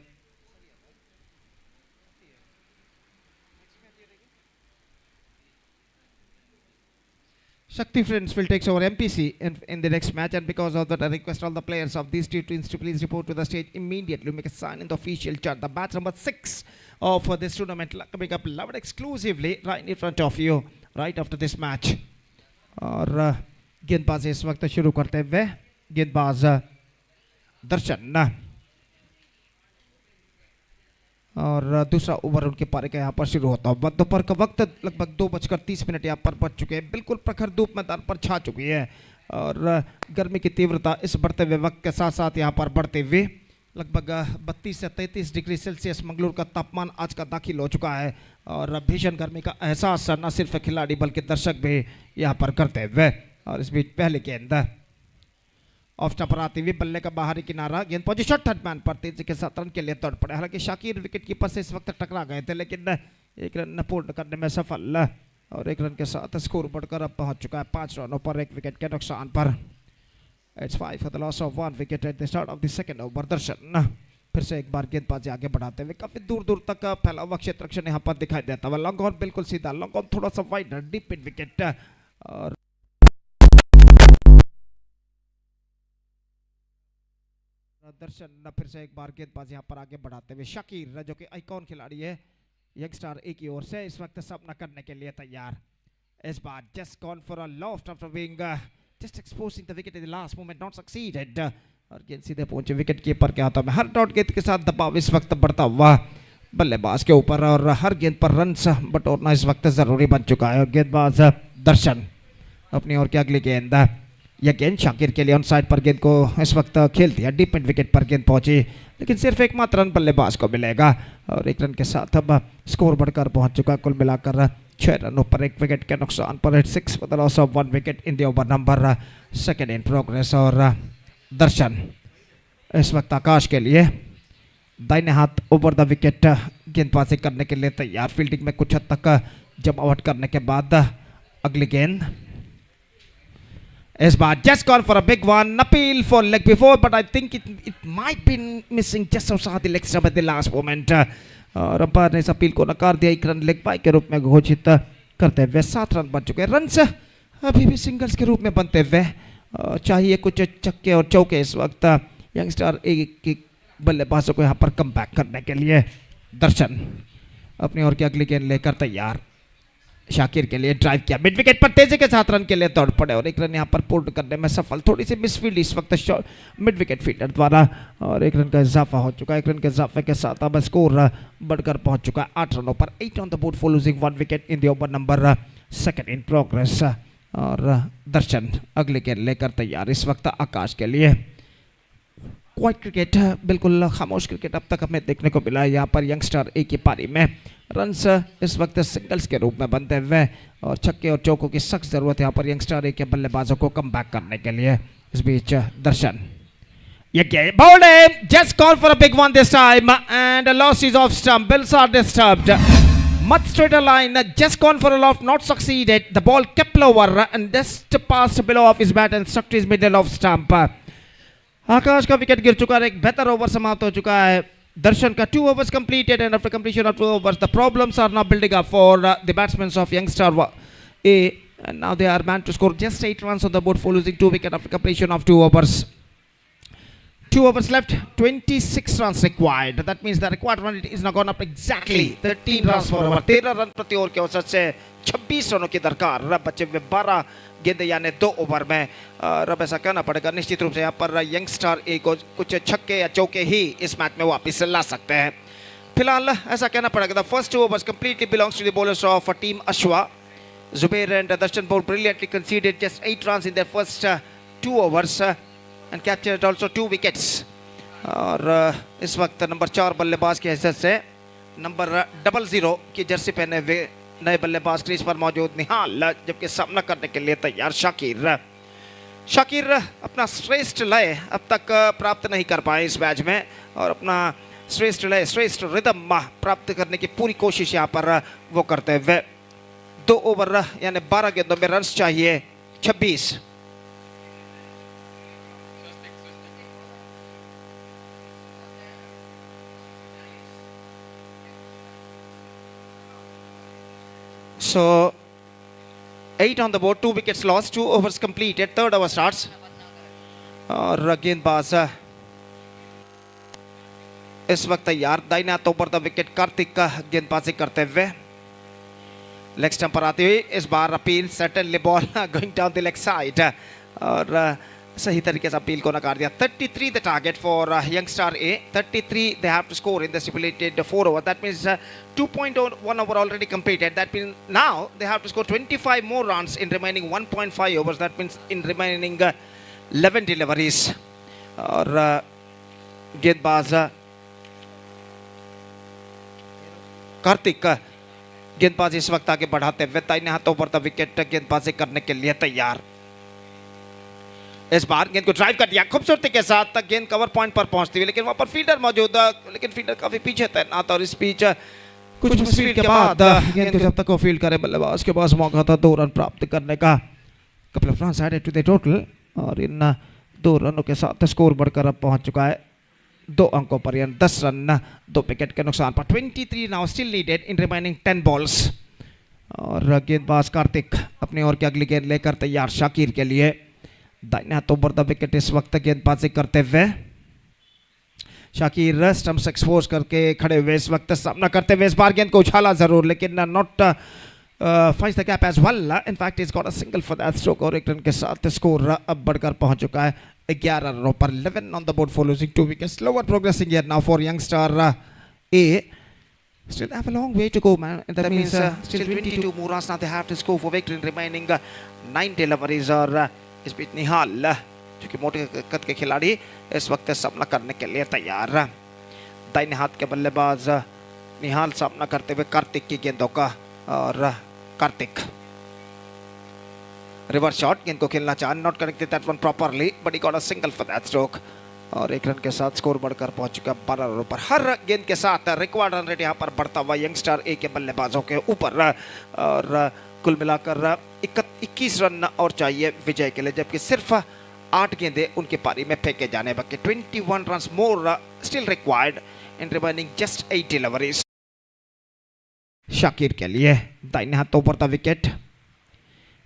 Shakthi friends will take over MPC in the next match, and because of that I request all the players of these two teams to please report to the stage immediately. Make a sign in the official chart. The batch number 6 of this tournament coming up live exclusively right in front of you right after this match. और गेंदबाजी इस वक्त शुरू करते हुए गेंदबाज दर्शन, और दूसरा ओवर उनके पारी का यहाँ पर शुरू होता है। दोपहर का वक्त लगभग 2:30 यहाँ पर बच चुके हैं। बिल्कुल प्रखर धूप मैदान पर छा चुकी है, और गर्मी की तीव्रता इस बढ़ते हुए वक्त के साथ साथ यहाँ पर बढ़ते हुए लगभग 32 से 33 डिग्री सेल्सियस मंगलोर का तापमान आज का दाखिल हो चुका है, और भीषण गर्मी का एहसास न सिर्फ खिलाड़ी बल्कि दर्शक भी यहाँ पर करते हुए। और इस बीच पहले गेंद ऑफ स्टंप पर आती हुई, बल्ले का बाहरी किनारा, गेंद पहुंची शॉर्ट थर्ड मैन पर, तेजी के साथ रन के लिए दौड़ पड़े। हालांकि शाकिर विकेट कीपर से इस वक्त टकरा गए थे, लेकिन 1 रन पूर्ण करने में सफल, और 1 रन के साथ स्कोर बढ़कर अब पहुंच चुका है 5 रनों पर 1 विकेट के नुकसान पर। It's 5 for the loss of 1 wicket at the start of the second over. दर्शन फिर से एक बार गेंदबाजी आगे बढ़ाते हुए काफी दूर दूर तक फैला हुआ क्षेत्र रक्षण यहाँ पर दिखाई देता है। लॉन्ग ऑन बिल्कुल सीधा, लॉन्ग ऑन थोड़ा सा वाइड, डीप मिड विकेट, और दर्शन फिर से एक बार गेंदबाजी यहाँ पर आगे बढ़ाते हुए शाकिर जो कि आइकॉन खिलाड़ी है यंगस्टार ए की ओर से इस वक्त सामना करने के लिए तैयार। इस बार just gone for a loft after being just exposing the wicket in the last moment, not succeeded, और गेंद सीधे पहुंचे विकेट कीपर के हाथों में। हर डॉट गेंद के साथ दबाव इस वक्त बढ़ता हुआ बल्लेबाज के ऊपर, और हर गेंद पर रन बटोरना इस वक्त जरूरी बन चुका है। और गेंदबाज दर्शन अपनी ओर की अगली गेंद, यह गेंद शाकिर के लिए ऑन साइड पर गेंद को इस वक्त खेल दिया, डीप मिड विकेट पर गेंद पहुंची, लेकिन सिर्फ एकमात्र रन बल्लेबाज को मिलेगा, और 1 रन के साथ अब स्कोर बढ़कर पहुंच चुका कुल मिलाकर 6 रनों पर 1 विकेट के नुकसान पर। 6 for the loss of 1 wicket in the over number 2 in progress। और दर्शन इस वक्त आकाश के लिए दाहिने हाथ ओवर द विकेट गेंदबाजी करने के लिए तैयार। फील्डिंग में कुछ हद तक जमावट करने के बाद अगली गेंद, इस बार just gone for a big one, appeal for leg before, but I think it might be missing just outside the leg stump at the last moment, और अंपायर ने इस अपील को नकार दिया। 1 रन लेग बाय के रूप में घोषित करते हुए 7 रन बन चुके हैं। रन अभी भी सिंगल्स के रूप में बनते हुए चाहिए कुछ छक्के और चौके इस वक्त यंगस्टार ए की बल्लेबाजों को यहाँ पर कम बैक करने के लिए। दर्शन अपनी ओर की अगली गेंद लेकर तैयार, शाकिर के लिए ड्राइव किया, मिड विकेट पर तेजी के साथ रन के लिए दौड़ पड़े, और 1 रन यहाँ पर पूर्ण करने में सफल। थोड़ी सी मिसफील्ड इस वक्त मिड विकेट फील्डर द्वारा, और 1 रन का इजाफा हो चुका है। 1 रन के इजाफे के साथ अब स्कोर बढ़कर पहुंच चुका है 8 रनों पर। 8 on the board for losing 1 wicket in the over number 2 in progress. और दर्शन अगले गेंद लेकर तैयार इस वक्त आकाश के लिए। क्वाइट क्रिकेट, बिल्कुल खामोश क्रिकेट अब तक हमें देखने को मिला है यहाँ पर यंगस्टार ए की पारी में। रन्स इस वक्त सिंगल्स के रूप में बनते हुए, और छक्के और चौकों की सख्त जरूरत है यहाँ पर यंगस्टार ए के बल्लेबाजों को कम बैक करने के लिए। इस बीच दर्शन ये गेंद bowled in, just call for a big one this time, and a loss is off stump. Bills are disturbed. much straighter line, just gone for a loft, not succeeded. The ball kept lower and just passed below off his bat and struck to his middle off stump. आकाश का wicket गिर चुका है, एक बेहतर over समाप्त हो चुका है. दर्शन का 2 overs completed, and after completion of 2 overs, the problems are now building up for the batsmen of Youngstar A, and now they are meant to score just 8 runs on the board for losing 2 wickets after completion of 2 overs. 2 overs left, 26 runs required. That means the required run rate is now gone up exactly 13 runs per over. 13 run प्रति over के औसत से 26 रनों की दरकार. बचे हुए 12 गेंदे यानी 2 ओवर में. रब ऐसा कहना पड़ेगा निश्चित रूप से यहाँ पर यंगस्टार ए को कुछ छक्के या चौके ही इस मैच में वापस ला सकते हैं. फिलहाल ऐसा कहना पड़ेगा. The first 2 overs completely belongs to the bowlers of team Ashwa. Zubair and Darshan bowled brilliantly, conceded just 8 runs in their first 2 overs. And captured also 2 wickets. और इस वक्त नंबर 4 बल्लेबाज की हैसियत से नंबर 00 की जर्सी पहने हुए नए बल्लेबाज क्रीज पर मौजूद निहाल, जबकि सामना करने के लिए तैयार शाकिर अपना श्रेष्ठ लय अब तक प्राप्त नहीं कर पाए इस मैच में, और अपना श्रेष्ठ लय श्रेष्ठ रिदम प्राप्त करने की पूरी कोशिश यहाँ पर वो करते हुए 2 ओवर यानी 12 गेंदों में रन्स चाहिए 26. So 8 on the board, 2 wickets lost, 2 overs completed, 3rd over starts. और गेंदबाज इस वक्त तैयार. दाहिने हाथों पर द विकेट कार्तिक का गेंदबाजी करते हुए लेग स्टंप पर आती हुई इस बार appeal. Certainly ball going down the leg side, और सही तरीके से अपील को नकार दिया. 33 the target for Youngstar A. 33 they have to score in the stipulated 4 over. That means 2.1 over already completed. That means now they have to score 25 more runs in remaining 1.5 overs. That means in remaining 11 deliveries. और गेंदबाज कार्तिक गेंदबाजी इस वक्त आगे बढ़ाते हुए दाहिने हाथों पर द विकेट गेंदबाजी करने के लिए तैयार. इस बार गेंद को ड्राइव कर दिया खूबसूरती के साथ. गेंद कवर पॉइंट पर पहुंचती हुई, लेकिन वहां पर फील्डर मौजूद, लेकिन फील्डर काफी पीछे तैनात, और इस बीच कुछ स्पीड के बाद गेंद को जब तक वो फील्ड करे बल्लेबाज के पास मौका था 2 रन प्राप्त करने का. Couple of runs added to the total, और इन 2 रनों के साथ स्कोर बढ़कर अब पहुंच चुका है 2 अंकों पर, यानी 10 रन 2 विकेट के नुकसान पर. 23 now still leaded in remaining 10 balls. और गेंदबाज कार्तिक अपनी ओर की अगली गेंद लेकर तैयार शाकिर के लिए. दाहिने हाथों पर द विकेट इस वक्त गेंदबाजी करते हुए शाकिर स्टंप्स एक्सपोज करके खड़े हुए इस वक्त सामना करते हुए. इस बार गेंद को उछाला जरूर, लेकिन not finds the gap as well. In fact he's got a single for that stroke, और 1 रन के साथ स्कोर अब बढ़कर पहुंच चुका है 11 रनों पर. 11 on the board for losing 2 wickets. Slower progressing here now for Youngstar A. Still have a long way to go, man. That means still 22 more runs now they have to score for victory in remaining 9 deliveries. और इस बीच निहाल जो कि मोटे कद के खिलाड़ी इस वक्त सामना करने के लिए तैयार. दाहिने हाथ के बल्लेबाज निहाल सामना करते हुए कार्तिक की गेंदों का, और कार्तिक रिवर्स शॉट गेंद को खेलना चाह, not connected that one properly, but he got a single for that stroke. और 1 रन के साथ स्कोर बढ़कर पहुंच चुका 12 रनों पर. हर गेंद के साथ रिक्वायर्ड रन रेट यहाँ पर बढ़ता हुआ यंगस्टार ए के बल्लेबाजों के ऊपर. और कुल मिलाकर 21 रन और चाहिए विजय के लिए, जबकि सिर्फ 8 गेंदें उनकी पारी में फेंके जाने बाकी. 21 run more still required in remaining just 8 deliveries. Shakir के लिए दाहिने हाथों पर था विकेट.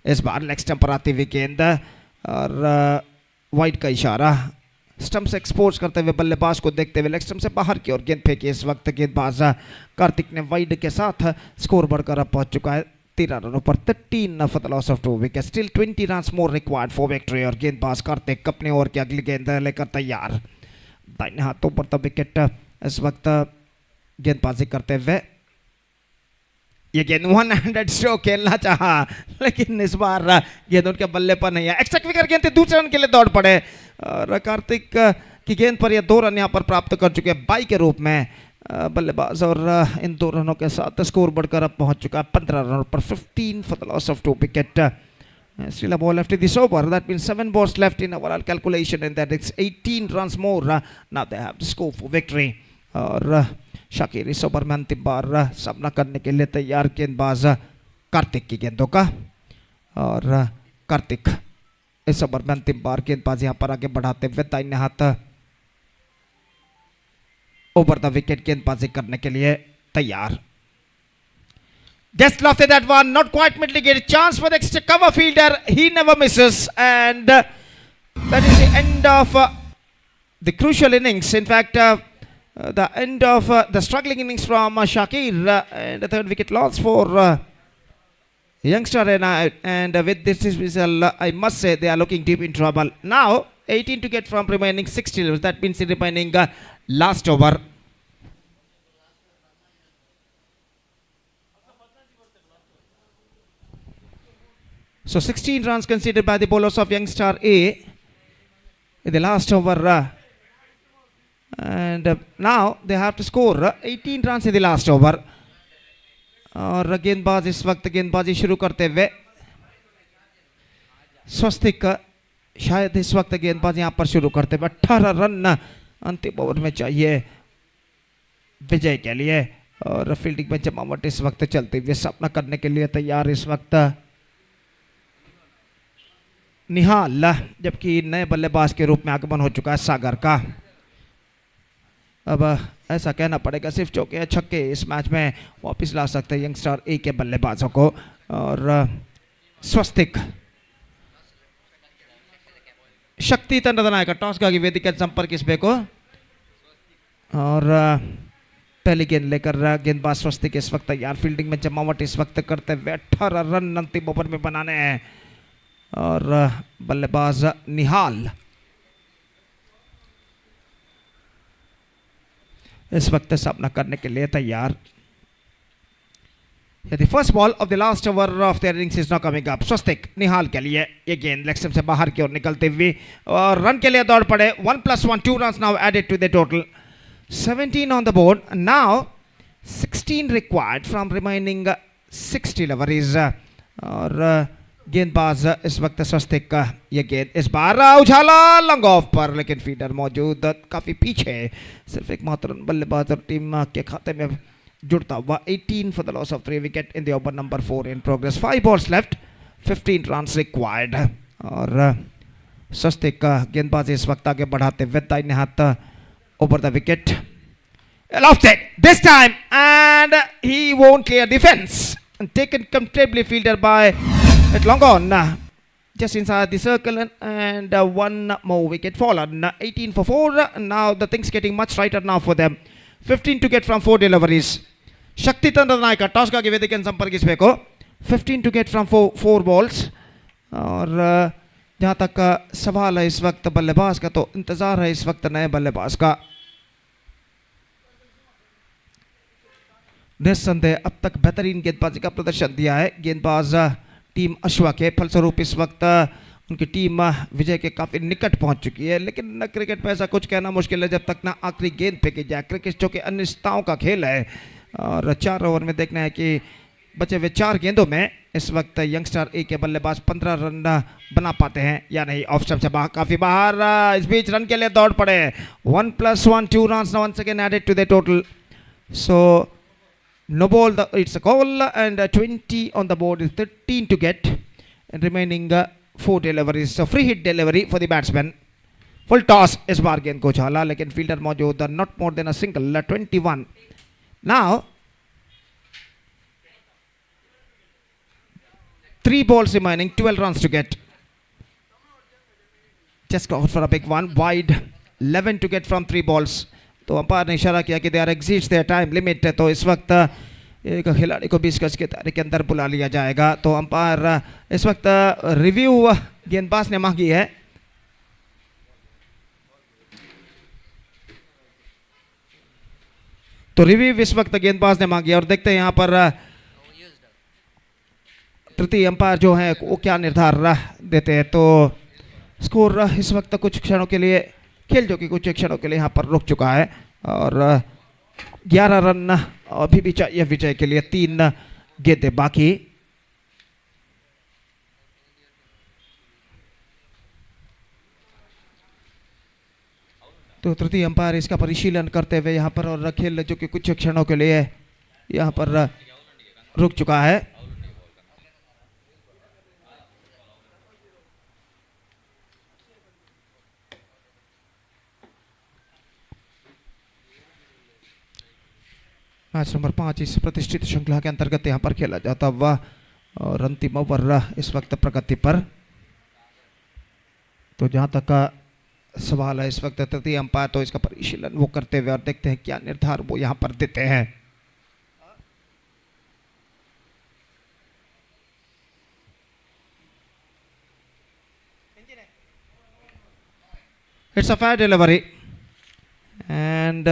इस बार लेग स्टंप पर आती हुई गेंद, और वाइड का इशारा. स्टंप से एक्सपोज करते हुए बल्लेबाज को देखते हुए लेग स्टंप से बाहर की ओर गेंद फेंकी. इस वक्त गेंदबाज कार्तिक ने वाइड के साथ स्कोर बढ़कर अब पहुंच चुका है 13 रनों पर. 13 for the loss of 2 wickets. Still 20 runs more required for victory. और गेंदबाज कार्तिक अपने ओर की अगली गेंद लेकर तैयार. दाहिने हाथों पर द विकेट इस वक्त गेंदबाजी करते हुए. ये गेंद 100 स्ट्रोक खेलना चाहा, लेकिन इस बार गेंद उनके बल्ले पर नहीं है. एक्स्ट्रा क्विकर गेंद थी, दूसरे रन के लिए दौड़ पड़े. और कार्तिक की गेंद पर ये 2 रन यहाँ पर प्राप्त कर चुके हैं बाई के रूप में बल्लेबाज. और इन 2 रनों के साथ स्कोर बढ़कर अब पहुंच चुका है 15 रनों पर. 15 for the loss of 2 wicket. Still a ball left in this over. That means 7 balls left in our calculation, and that it's 18 runs more. Now they have to score for victory. और शाकिर इस over में अंतिम बार सामना करने के लिए तैयार गेंदबाज कार्तिक की गेंदों का, और कार्तिक इस ओवर में अंतिम बार गेंदबाज यहां पर आगे बढ़ाते हुए दाहिने हाथ ओवर द विकेट गेंदबाजी करने के लिए तैयार। Just lofted that one, not quite mitigated. Chance for the extra cover fielder. He never misses, and that is the end of the crucial innings. In fact, the end of the struggling innings from Shakir, and the third wicket loss for Youngstar. And with this dismissal, I must say they are looking deep in trouble. Now, 18 to get from remaining 60. That means the remaining last over. So 16 runs conceded by the bowlers of Youngstar A in the last over, and now they have to score 18 runs in the last over. और गेंदबाज इस वक्त गेंदबाजी शुरू करते हुए स्वस्तिक शायद इस वक्त गेंदबाज यहां पर शुरू करते हुए 18 रन अंतिम ओवर में चाहिए विजय के लिए, और फील्डिंग में जमावट इस वक्त चलते हुए सामना करने के लिए तैयार इस वक्त निहाल, जबकि नए बल्लेबाज के रूप में आगमन हो चुका है सागर का। अब ऐसा कहना पड़ेगा सिर्फ चौके छक्के इस मैच में वापस ला सकते हैं यंगस्टार ए के बल्लेबाजों को, और स्वस्तिक शक्ति ತಂಡದ ಟಾಸ್ಗಾಗಿ ವೇದಿಕೆ संपर्क इस को, और पहली गेंद लेकर गेंदबाज स्वस्तिक इस वक्त तैयार। फील्डिंग में जमावट इस वक्त करते हुए 18 रन अंतिम ओवर में बनाने हैं, और बल्लेबाज निहाल इस वक्त सामना करने के लिए तैयार। The first ball of the last over of their innings is now coming up. स्वस्तिक निहाल के लिए ये गेंद लेग स्टंप से बाहर की ओर निकलते हुए और रन के लिए दौड़ पड़े। 1+1 2 runs now added to the total. 17 on the board. Now 16 required from remaining 60 deliveries. और गेंदबाज इस वक्त स्वस्तिक का ये गेंद इस बार उछाला लॉन्ग ऑफ पर, लेकिन फीडर मौजूद काफी पीछे, सिर्फ एक मात्र बल्लेबाज और टीम के खाते में जुड़ता हुआ। 18 for the loss of 3 wicket in the over number 4 in progress. 5 balls left, 15 runs required. और स्वस्तिक का गेंदबाज इस वक्त आगे बढ़ाते हुए दाहिने हाथ over the wicket. Lofted this time, and he won't clear the fence. And taken comfortably fielder by at long on, just inside the circle, and one more wicket fallen. 18 for 4. Now the things getting much righter now for them. 15 to get from 4 deliveries. Shakthi ತಂಡದ ನಾಯಕ toss ಗಾಗಿ ವೇದಿಕೆಯನ್ನು ಸಂಪರ್ಕಿಸಬೇಕು. 15 to get from 4 balls. और जहाँ तक सवाल है इस वक्त बल्लेबाज का, तो इंतजार है इस वक्त नए बल्लेबाज का। निस्संदेह अब तक बेहतरीन गेंदबाजी का प्रदर्शन दिया है गेंदबाज टीम अश्वा के, फलस्वरूप इस वक्त उनकी टीम विजय के काफ़ी निकट पहुंच चुकी है। लेकिन क्रिकेट में ऐसा कुछ कहना मुश्किल है जब तक ना आखिरी गेंद फेंकी जाए। क्रिकेट जो कि अनिश्चितताओं का खेल है, और 4 ओवर में देखना है कि बचे हुए 4 गेंदों में इस वक्त यंगस्टार ए के बल्लेबाज 15 रन बना पाते हैं या नहीं। ऑफ स्टंप से काफ़ी बाहर, इस बीच रन के लिए दौड़ पड़े। 1+1 2 runs now once again added to the total. So no ball, it's a call, and 20 on the board is 13 to get, and remaining 4 deliveries. So free hit delivery for the batsman. Full toss इस बार गेंद को उछाला, लेकिन fielder मौजूद, not more than a single. 21. Now 3 balls remaining, 12 runs to get. Just go out for a big one, wide. 11 to get from 3 balls. तो umpire ने इशारा किया कि they are exits their time limit है, तो इस वक्त एक खिलाड़ी को 20 गज के दायरे के अंदर बुला लिया जाएगा। तो अंपायर इस वक्त रिव्यू गेंदबाज ने मांगी है। तो रिव्यू इस वक्त गेंदबाज ने मांगी है, और देखते हैं यहाँ पर तृतीय अंपायर जो है वो क्या निर्धारण देते हैं। तो स्कोर इस वक्त कुछ क्षणों के लिए, खेल जो कि कुछ क्षणों के लिए यहाँ पर रुक चुका है, और 11 रन अभी भी चाहिए विजय के लिए। 3 गेंदें बाकी। तो तो तृतीय अंपायर इसका परिशीलन करते हुए यहाँ पर और खेल जो कि कुछ क्षणों के लिए यहाँ पर रुक चुका है। मैच नंबर 5 इस प्रतिष्ठित श्रृंखला के अंतर्गत यहाँ पर खेला जाता हुआ और अंतिम ओवर इस वक्त प्रगति पर। तो जहाँ तक का सवाल है इस वक्त तृतीय अंपायर तो इसका परिशीलन वो करते हुए और देखते हैं क्या निर्धार वो यहाँ पर देते हैं। It's a fair delivery and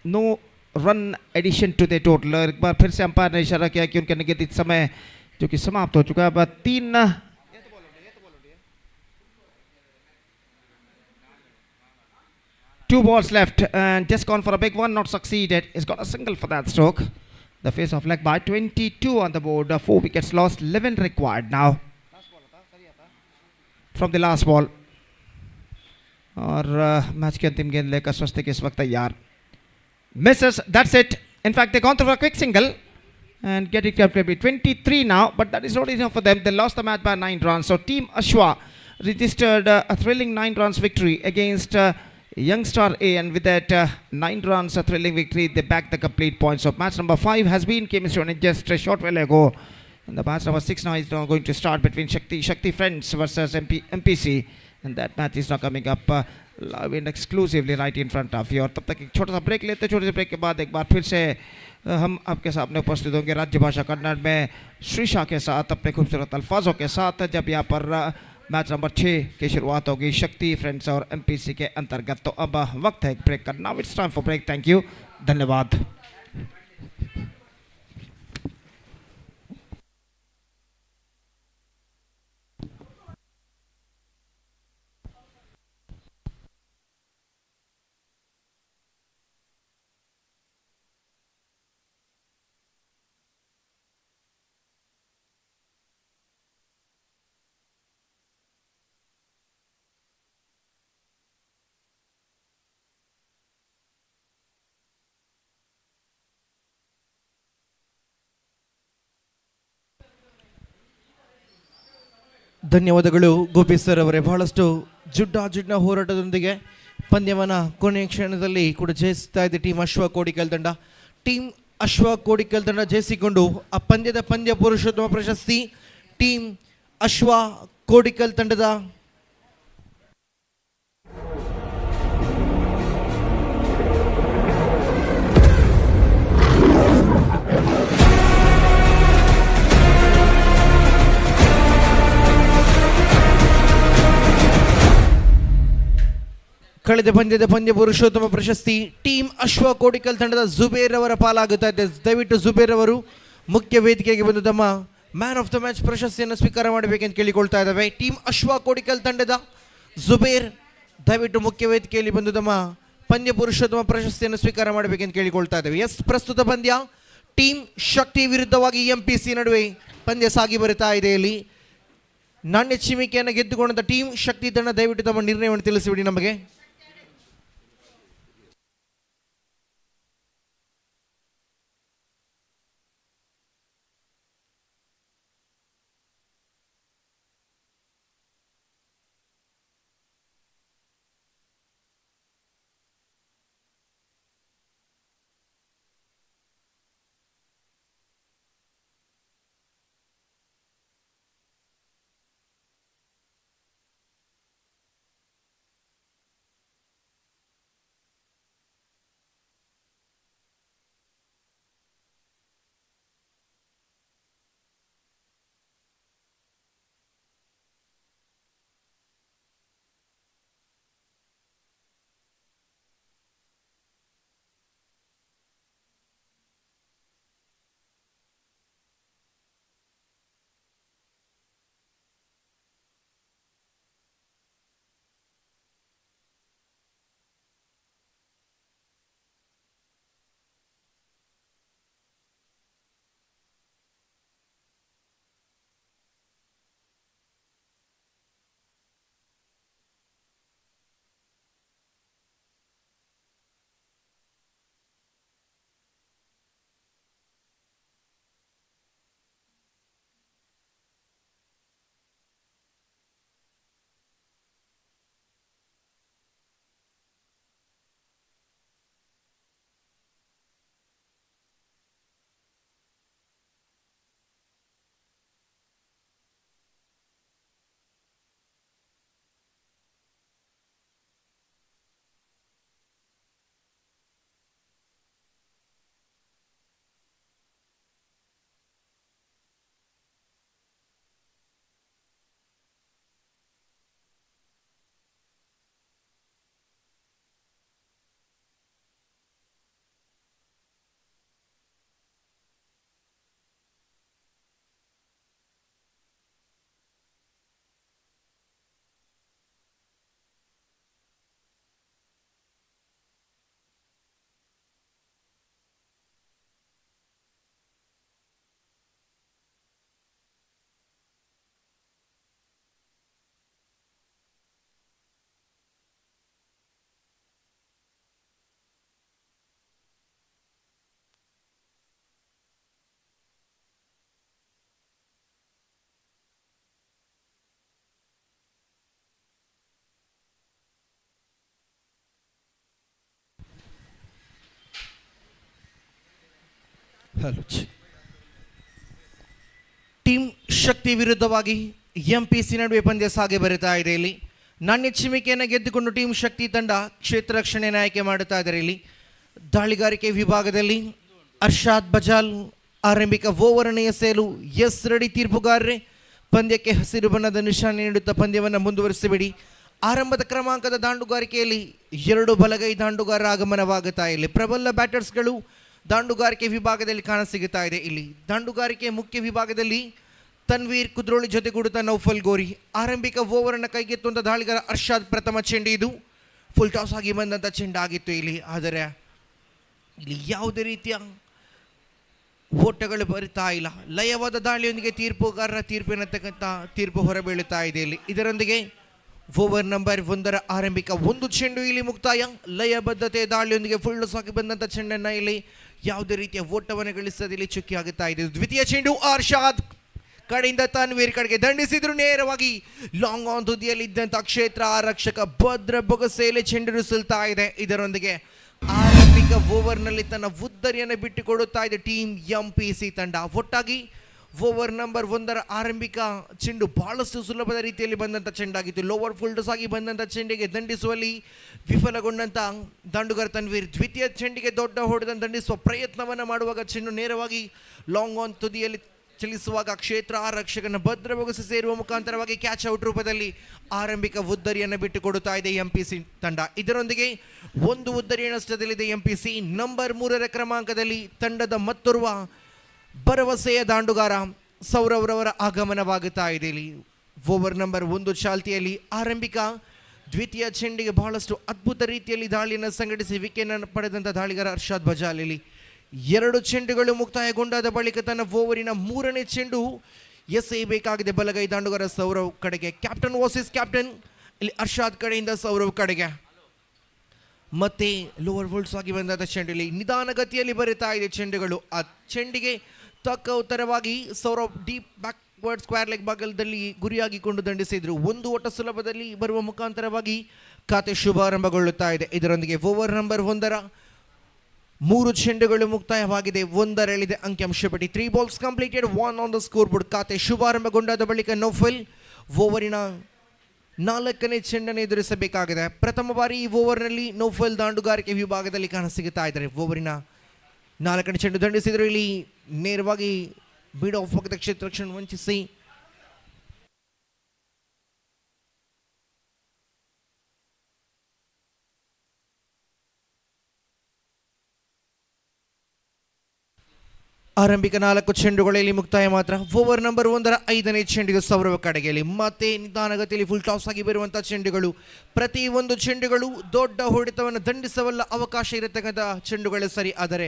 no run addition to the total। एक बार फिर से अंपायर ने इशारा किया कि उनके निगदित समय जो कि समाप्त हो चुका है। अब 2 balls left and just gone for a big one, not succeeded. He's got a single for that stroke. The face of leg by 22 on the board, 4 wickets lost, 11 required now from the last ball। और match के अंतिम गेंद लेकर स्वस्तिक इस वक्त तैयार। Misses, that's it। In fact, they gone through a quick single and get it comfortably 23 now, but that is not enough for them। They lost the match by 9 runs। So Team Ashwa registered a thrilling 9 runs victory against Youngstar A, and with that 9 runs a thrilling victory, they backed the complete points. So match number 5 has been came in just a short while ago, and the match number 6 now is now going to start between Shakthi Friends versus MPC, and that match is now coming up live and exclusively right in front of you। और तब तक एक छोटा सा break लेते हैं। छोटे से ब्रेक के बाद एक बार फिर से हम आपके सामने उपस्थित होंगे राज्य भाषा कन्नड़ में श्रीशा के साथ अपने खूबसूरत अल्फाजों के साथ, जब यहाँ पर मैच नंबर 6 की शुरुआत होगी शक्ति फ्रेंड्स और एमपीसी के अंतर्गत। तो अब वक्त है ब्रेक का। Now it's time for break. Thank you, धन्यवाद। ಧನ್ಯವಾದಗಳು ಗೋಪಿ ಸರ್ ಅವರೇ. ಬಹಳಷ್ಟು ಜುಡ್ಡಿನ ಹೋರಾಟದೊಂದಿಗೆ ಪಂದ್ಯವನ್ನು ಕೊನೆಯ ಕ್ಷಣದಲ್ಲಿ ಕೂಡ ಜಯಿಸ್ತಾ ಇದೆ ಟೀಮ್ ಅಶ್ವ ಕೋಡಿಕಲ್ ತಂಡ. ಟೀಮ್ ಅಶ್ವ ಕೋಡಿಕಲ್ ತಂಡ ಜಯಿಸಿಕೊಂಡು ಆ ಪಂದ್ಯ ಪುರುಷೋತ್ತಮ ಪ್ರಶಸ್ತಿ ಟೀಮ್ ಅಶ್ವ ಕೋಡಿಕಲ್ ತಂಡದ ಕಳೆದ ಪಂದ್ಯ ಪುರುಷೋತ್ತಮ ಪ್ರಶಸ್ತಿ ಟೀಮ್ ಅಶ್ವ ಕೋಡಿಕಲ್ ತಂಡದ ಜುಬೇರ್ ಅವರ ಪಾಲಾಗುತ್ತಾ ಇದೆ. ದಯವಿಟ್ಟು ಜುಬೇರ್ ಅವರು ಮುಖ್ಯ ವೇದಿಕೆಗೆ ಬಂದು ತಮ್ಮ ಮ್ಯಾನ್ ಆಫ್ ದ ಮ್ಯಾಚ್ ಪ್ರಶಸ್ತಿಯನ್ನು ಸ್ವೀಕಾರ ಮಾಡಬೇಕೆಂದು ಕೇಳಿಕೊಳ್ತಾ ಇದ್ದಾವೆ. ಟೀಮ್ ಅಶ್ವ ಕೋಡಿಕಲ್ ತಂಡದ ಜುಬೇರ್ ದಯವಿಟ್ಟು ಮುಖ್ಯ ವೇದಿಕೆಯಲ್ಲಿ ಬಂದು ತಮ್ಮ ಪಂದ್ಯ ಪುರುಷೋತ್ತಮ ಪ್ರಶಸ್ತಿಯನ್ನು ಸ್ವೀಕಾರ ಮಾಡಬೇಕೆಂದು ಕೇಳಿಕೊಳ್ತಾ ಇದ್ದೇವೆ. ಪ್ರಸ್ತುತ ಪಂದ್ಯ ಟೀಮ್ ಶಕ್ತಿ ವಿರುದ್ಧವಾಗಿ ಎಂಪಿಸಿ ನಡುವೆ ಪಂದ್ಯ ಸಾಗಿ ಬರುತ್ತಾ ಇದೆ. ಇಲ್ಲಿ ನಾಣ್ಯ ಚಿಮಿಕೆಯನ್ನು ಗೆದ್ದುಕೊಂಡಂತ ಟೀಮ್ ಶಕ್ತಿ ತಂಡ ದಯವಿಟ್ಟು ತಮ್ಮ ನಿರ್ಣಯವನ್ನು ತಿಳಿಸಿಬಿಡಿ ನಮಗೆ. ಟೀಮ್ ಶಕ್ತಿ ವಿರುದ್ಧವಾಗಿ ಎಂಪಿಸಿ ನಡುವೆ ಪಂದ್ಯ ಸಾಗಿ ಬರುತ್ತಾ ಇದೆ. ಇಲ್ಲಿ ನಾಣ್ಯ ಚಿಮ್ಮಿಕೆಯನ್ನು ಗೆದ್ದುಕೊಂಡು ಟೀಮ್ ಶಕ್ತಿ ತಂಡ ಕ್ಷೇತ್ರ ರಕ್ಷಣೆಯನ್ನು ಆಯ್ಕೆ ಮಾಡುತ್ತಾ ಇದ್ದಾರೆ. ಇಲ್ಲಿ ದಾಳಿಗಾರಿಕೆ ವಿಭಾಗದಲ್ಲಿ ಅರ್ಷಾದ್ ಬಜಾಲ್ ಆರಂಭಿಕ ಓವರ್ ಅನ್ನು ಎಸೆಯಲು ಎಸ್ ರೆಡಿ. ತೀರ್ಪುಗಾರರೇ, ಪಂದ್ಯಕ್ಕೆ ಹಸಿರು ಬಣ್ಣದ ನಿಶಾನೆ ನೀಡುತ್ತಾ ಪಂದ್ಯವನ್ನು ಮುಂದುವರಿಸಬೇಡಿ. ಆರಂಭದ ಕ್ರಮಾಂಕದ ದಾಂಡುಗಾರಿಕೆಯಲ್ಲಿ 2 ಬಲಗೈ ದಾಂಡುಗಾರರ ಆಗಮನವಾಗುತ್ತಾ ಇಲ್ಲಿ ಪ್ರಬಲ ಬ್ಯಾಟರ್ಸ್ಗಳು ದಾಂಡುಗಾರಿಕೆ ವಿಭಾಗದಲ್ಲಿ ಕಾಣಸಿಗುತ್ತಾ ಇದೆ. ಇಲ್ಲಿ ದಾಂಡುಗಾರಿಕೆ ಮುಖ್ಯ ವಿಭಾಗದಲ್ಲಿ ತನ್ವೀರ್ ಕುದ್ರೋಳಿ ಜೊತೆಗೂಡುತ್ತಾ ನೌಫಲ್ ಗೋರಿ. ಆರಂಭಿಕ ಓವರ್ ಅನ್ನು ಕೈಗೆತ್ತುವಂಥ ದಾಳಿಗಾರ ಅರ್ಷಾದ್ ಪ್ರಥಮ ಚೆಂಡು. ಇದು ಫುಲ್ ಟಾಸ್ ಆಗಿ ಬಂದಂಥ ಚೆಂಡಾಗಿತ್ತು ಇಲ್ಲಿ. ಆದರೆ ಇಲ್ಲಿ ಯಾವುದೇ ರೀತಿಯ ಓಟಗಳು ಬರುತ್ತಾ ಇಲ್ಲ. ಲಯವಾದ ದಾಳಿಯೊಂದಿಗೆ ತೀರ್ಪುಗಾರರ ತೀರ್ಪಿನತಕ್ಕಂಥ ತೀರ್ಪು ಹೊರಬೀಳುತ್ತಾ ಇದೆ ಇಲ್ಲಿ. ಇದರೊಂದಿಗೆ ಓವರ್ ನಂಬರ್ 1 ಆರಂಭಿಕ 1 ಚೆಂಡು ಇಲ್ಲಿ ಮುಕ್ತಾಯ. ಲಯಬದ್ಧತೆ ದಾಳಿಯೊಂದಿಗೆ ಫುಲ್ ಸಾಗಿ ಬಂದಂಥ ಚೆಂಡನ್ನು ಇಲ್ಲಿ ಯಾವುದೇ ರೀತಿಯ ಓಟವನ್ನು ಗಳಿಸದೆ ಇಲ್ಲಿ ಚುಕ್ಕಿ ಆಗುತ್ತಾ ಇದೆ. ದ್ವಿತೀಯ ಚೆಂಡು ಅರ್ಷಾದ್ ಕಡೆಯಿಂದ ತನ್ವೀರ್ ಕಡೆಗೆ ದಂಡಿಸಿದ್ರು. ನೇರವಾಗಿ ಲಾಂಗ್ ಆನ್ ತುದಿಯಲ್ಲಿ ಇದ್ದಂಥ ಕ್ಷೇತ್ರ ಆರಕ್ಷಕ ಭದ್ರ ಬೊಗಸೆಯಲ್ಲಿ ಚೆಂಡು ಸುಲ್ತಾ ಇದೆ. ಇದರೊಂದಿಗೆ ಆರಂಭಿಕ ಓವರ್ನಲ್ಲಿ ತನ್ನ ಉದ್ದರಿಯನ್ನು ಬಿಟ್ಟುಕೊಡುತ್ತಾ ಇದೆ ಟೀಮ್ ಎಂಪಿಸಿ ತಂಡ. ಒಟ್ಟಾಗಿ ಓವರ್ ನಂಬರ್ 1 ಆರಂಭಿಕ ಚೆಂಡು ಬಹಳಷ್ಟು ಸುಲಭದ ರೀತಿಯಲ್ಲಿ ಬಂದಂಥ ಚೆಂಡಾಗಿತ್ತು. ಲೋವರ್ ಫುಲ್ಡಸ್ ಆಗಿ ಬಂದಂಥ ಚೆಂಡಿಗೆ ದಂಡಿಸುವಲ್ಲಿ ವಿಫಲಗೊಂಡಂಥ ದಾಂಡುಗಾರ ತನ್ವೀರ್ ದ್ವಿತೀಯ ಚೆಂಡಿಗೆ ದೊಡ್ಡ ಹೊಡೆದನ್ನು ದಂಡಿಸುವ ಪ್ರಯತ್ನವನ್ನು ಮಾಡುವಾಗ ಚೆಂಡು ನೇರವಾಗಿ ಲಾಂಗ್ ಆನ್ ತುದಿಯಲ್ಲಿ ಚಲಿಸುವಾಗ ಕ್ಷೇತ್ರ ಆರಕ್ಷಕನ ಭದ್ರ ಬೊಗಸೆ ಸೇರುವ ಮುಖಾಂತರವಾಗಿ ಕ್ಯಾಚ್ ಔಟ್ ರೂಪದಲ್ಲಿ ಆರಂಭಿಕ ಉದ್ದರಿಯನ್ನು ಬಿಟ್ಟುಕೊಡುತ್ತಾ ಇದೆ ಎಂಪಿಸಿ ತಂಡ. ಇದರೊಂದಿಗೆ 1 ಉದ್ದರಿಯ ನಷ್ಟದಲ್ಲಿದೆ ಎಂಪಿಸಿ. ನಂಬರ್ 3 ಕ್ರಮಾಂಕದಲ್ಲಿ ತಂಡದ ಮತ್ತೋರ್ವ ಭರವಸೆಯ ದಾಂಡುಗಾರ ಸೌರವ್ ರವರ ಆಗಮನವಾಗುತ್ತಾ ಇದೆ. ಇಲ್ಲಿ ಓವರ್ ನಂಬರ್ 1 ಚಾಲ್ತಿಯಲ್ಲಿ ಆರಂಭಿಕ ದ್ವಿತೀಯ ಚೆಂಡಿಗೆ ಬಹಳಷ್ಟು ಅದ್ಭುತ ರೀತಿಯಲ್ಲಿ ದಾಳಿಯನ್ನು ಸಂಘಟಿಸಿ ವಿಕೆಟ್ ಪಡೆದಂಥ ದಾಳಿಗಾರ ಅರ್ಷಾದ್ ಬಜಾಲ್. ಇಲ್ಲಿ 2 ಚೆಂಡುಗಳು ಮುಕ್ತಾಯಗೊಂಡಾದ ಬಳಿಕ ತನ್ನ ಓವರಿನ 3ನೇ ಚೆಂಡು ಎಸೆಯಬೇಕಾಗಿದೆ ಬಲಗೈ ದಾಂಡುಗಾರ ಸೌರವ್ ಕಡೆಗೆ. ಕ್ಯಾಪ್ಟನ್ ವರ್ಸಸ್ ಕ್ಯಾಪ್ಟನ್ ಇಲ್ಲಿ ಅರ್ಷಾದ್ ಕಡೆಯಿಂದ ಸೌರವ್ ಕಡೆಗೆ. ಮತ್ತೆ ಲೋವರ್ ವೋಲ್ಡ್ಸ್ ಆಗಿ ಬಂದಂಥ ಚೆಂಡು ನಿಧಾನಗತಿಯಲ್ಲಿ ಬರುತ್ತಾ ಇದೆ ಚೆಂಡುಗಳು. ಆ ಚೆಂಡಿಗೆ ತಕ್ಕ ಉತ್ತರವಾಗಿ Sourav deep backward square leg ಭಾಗದಲ್ಲಿ ಗುರಿಯಾಗಿಕೊಂಡು ದಂಡಿಸಿದ್ರು. 1 ಓಟ ಸುಲಭದಲ್ಲಿ ಬರುವ ಮುಖಾಂತರವಾಗಿ ಖಾತೆ ಶುಭಾರಂಭಗೊಳ್ಳುತ್ತಾ ಇದೆ. ಇದರೊಂದಿಗೆ ಓವರ್ ನಂಬರ್ 1 3 ಚೆಂಡುಗಳು ಮುಕ್ತಾಯವಾಗಿದೆ. 1 ಅಂಕಿಅಂಶ ಪಟ್ಟಿ. 3 balls completed, 1 on the score board. ಖಾತೆ ಶುಭಾರಂಭಗೊಂಡಾದ ಬಳಿಕ ನೌಫಲ್ ಓವರಿನ 4ನೇ ಚೆಂಡನ್ನು ಎದುರಿಸಬೇಕಾಗಿದೆ. ಪ್ರಥಮ ಬಾರಿ ಈ ಓವರ್ನಲ್ಲಿ ನೌಫಲ್ ದಾಂಡುಗಾರಿಕೆ ವಿಭಾಗದಲ್ಲಿ ಕಾಣಸಿಗುತ್ತಾ ಇದ್ದಾರೆ. ಓವರಿನ 4ನೇ ಚೆಂಡು ದಂಡಿಸಿದ್ರು. ಇಲ್ಲಿ ನೇರವಾಗಿ ಬೀಡ್ ಆಫ್ ಪಕ್ಕದ ಕ್ಷೇತ್ರ ರಕ್ಷಣೆ ವಂಚಿಸಿ ಆರಂಭಿಕ 4 ಚೆಂಡುಗಳಲ್ಲಿ ಮುಕ್ತಾಯ ಮಾತ್ರ. ಓವರ್ ನಂಬರ್ 1 5ನೇ ಚೆಂಡಿಗೆ ಸೌರವ ಕಡೆಗೆಯಲ್ಲಿ ಮತ್ತೆ ನಿಧಾನಗತಿಯಲ್ಲಿ ಫುಲ್ ಟಾಸ್ ಆಗಿ ಬರುವಂಥ ಚೆಂಡುಗಳು. ಪ್ರತಿ ಒಂದು ಚೆಂಡುಗಳು ದೊಡ್ಡ ಹೊಡೆತವನ್ನು ದಂಡಿಸವಲ್ಲ ಅವಕಾಶ ಇರತಕ್ಕಂಥ ಚೆಂಡುಗಳೇ ಸರಿ. ಆದರೆ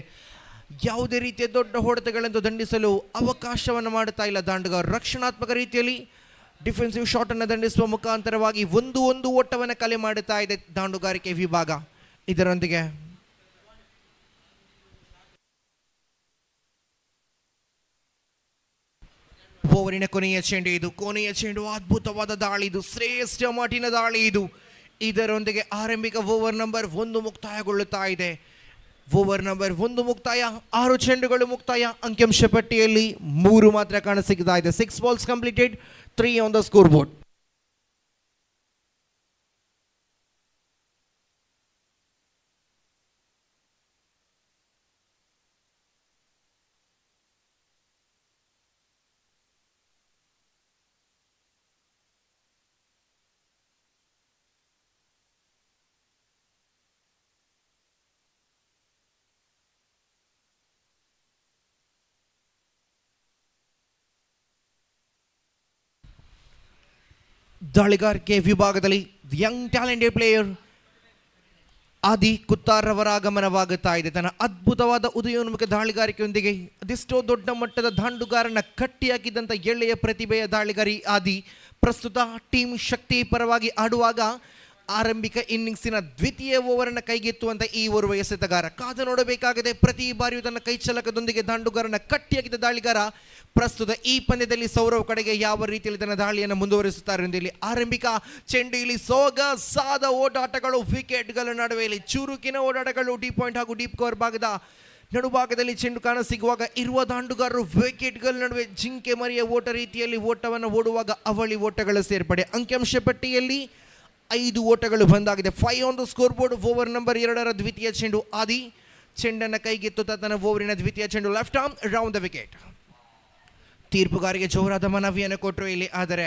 ಯಾವುದೇ ರೀತಿಯ ದೊಡ್ಡ ಹೊಡೆತಗಳೆಂದು ದಂಡಿಸಲು ಅವಕಾಶವನ್ನು ಮಾಡುತ್ತಾ ಇಲ್ಲ ದಾಂಡುಗಾರ. ರಕ್ಷಣಾತ್ಮಕ ರೀತಿಯಲ್ಲಿ ಡಿಫೆನ್ಸಿವ್ ಶಾಟನ್ನು ದಂಡಿಸುವ ಮುಖಾಂತರವಾಗಿ 1 ಓಟವನ್ನು ಕಲೆ ಮಾಡುತ್ತಾ ಇದೆ ದಾಂಡುಗಾರಿಕೆ ವಿಭಾಗ. ಇದರೊಂದಿಗೆ ಓವರಿನ ಕೊನೆಯ ಚೆಂಡು ಇದು. ಕೊನೆಯ ಚೆಂಡು ಅದ್ಭುತವಾದ ದಾಳಿ ಇದು, ಶ್ರೇಷ್ಠ ಮಟ್ಟಿನ ದಾಳಿ ಇದು. ಇದರೊಂದಿಗೆ ಆರಂಭಿಕ ಓವರ್ ನಂಬರ್ 1 ಮುಕ್ತಾಯಗೊಳ್ಳುತ್ತಾ ಇದೆ. ಓವರ್ ನಂಬರ್ 1 ಮುಕ್ತಾಯ, 6 ಚೆಂಡುಗಳು ಮುಕ್ತಾಯ. ಅಂಕಿಅಂಶ ಪಟ್ಟಿಯಲ್ಲಿ 3 ಮಾತ್ರ ಕಾಣಸಿಗ್ತಾ ಇದೆ. 6 balls completed, 3 on the score board. ದಾಳಿಗಾರಿಕೆ ವಿಭಾಗದಲ್ಲಿ ಯಂಗ್ ಟ್ಯಾಲೆಂಟೆಡ್ ಪ್ಲೇಯರ್ ಆದಿ ಕುತ್ತಾರ್ ಅವರ ಆಗಮನವಾಗುತ್ತಾ ಇದೆ. ತನ್ನ ಅದ್ಭುತವಾದ ಉದಯೋನ್ಮುಖ ದಾಳಿಗಾರಿಕೆಯೊಂದಿಗೆ ಅದೆಷ್ಟೋ ದೊಡ್ಡ ಮಟ್ಟದ ದಾಂಡುಗಾರನ ಕಟ್ಟಿಹಾಕಿದಂಥ ಎಳೆಯ ಪ್ರತಿಭೆಯ ದಾಳಿಗಾರಿ ಆದಿ ಪ್ರಸ್ತುತ ಟೀಮ್ ಶಕ್ತಿ ಪರವಾಗಿ ಆಡುವಾಗ ಆರಂಭಿಕ ಇನ್ನಿಂಗ್ಸಿನ ದ್ವಿತೀಯ ಓವರನ್ನು ಕೈಗೆತ್ತುವಂಥ ಈ ಓರ್ವ ಎಸೆತಗಾರ. ಕಾದು ನೋಡಬೇಕಾಗಿದೆ. ಪ್ರತಿ ಬಾರಿಯೂ ತನ್ನ ಕೈಚಲಕದೊಂದಿಗೆ ದಾಂಡುಗಾರನ ಕಟ್ಟಿಹಾಕಿದ ದಾಳಿಗಾರ ಪ್ರಸ್ತುತ ಈ ಪಂದ್ಯದಲ್ಲಿ ಸೌರವ್ ಕಡೆಗೆ ಯಾವ ರೀತಿಯಲ್ಲಿ ತನ್ನ ದಾಳಿಯನ್ನು ಮುಂದುವರಿಸುತ್ತಾರೆ ಎಂದು. ಇಲ್ಲಿ ಆರಂಭಿಕ ಚೆಂಡು, ಇಲ್ಲಿ ಸೊಗಸಾದ ಓಡಾಟಗಳು, ವಿಕೆಟ್ಗಳ ನಡುವೆ ಇಲ್ಲಿ ಚುರುಕಿನ ಓಡಾಟಗಳು, ಡೀಪ್ ಪಾಯಿಂಟ್ ಹಾಗೂ ಡೀಪ್ ಕವರ್ ಭಾಗದ ನಡುಭಾಗದಲ್ಲಿ ಚೆಂಡು ಕಾಣಸಿಗುವಾಗ ಇರುವ ದಾಂಡುಗಾರರು ವಿಕೆಟ್ಗಳ ನಡುವೆ ಜಿಂಕೆ ಮರಿಯ ಓಟ ರೀತಿಯಲ್ಲಿ ಓಟವನ್ನು ಓಡುವಾಗ ಅವಳಿ ಓಟಗಳ ಸೇರ್ಪಡೆ. ಅಂಕಿಅಂಶ ಪಟ್ಟಿಯಲ್ಲಿ 5 ಓಟಗಳು ಬಂದಾಗಿದೆ. 5 on the score board. Over number 2 ದ್ವಿತೀಯ ಚೆಂಡು ಆದಿ ಚೆಂಡನ್ನು ಕೈಗೆತ್ತುತ್ತಾ ತನ್ನ ಓವರಿನ ದ್ವಿತೀಯ ಚೆಂಡು left arm round the wicket. ತೀರ್ಪುಗಾರಿಗೆ ಜೋರಾದ ಮನವಿಯನ್ನು ಕೊಟ್ಟರು ಇಲ್ಲಿ, ಆದರೆ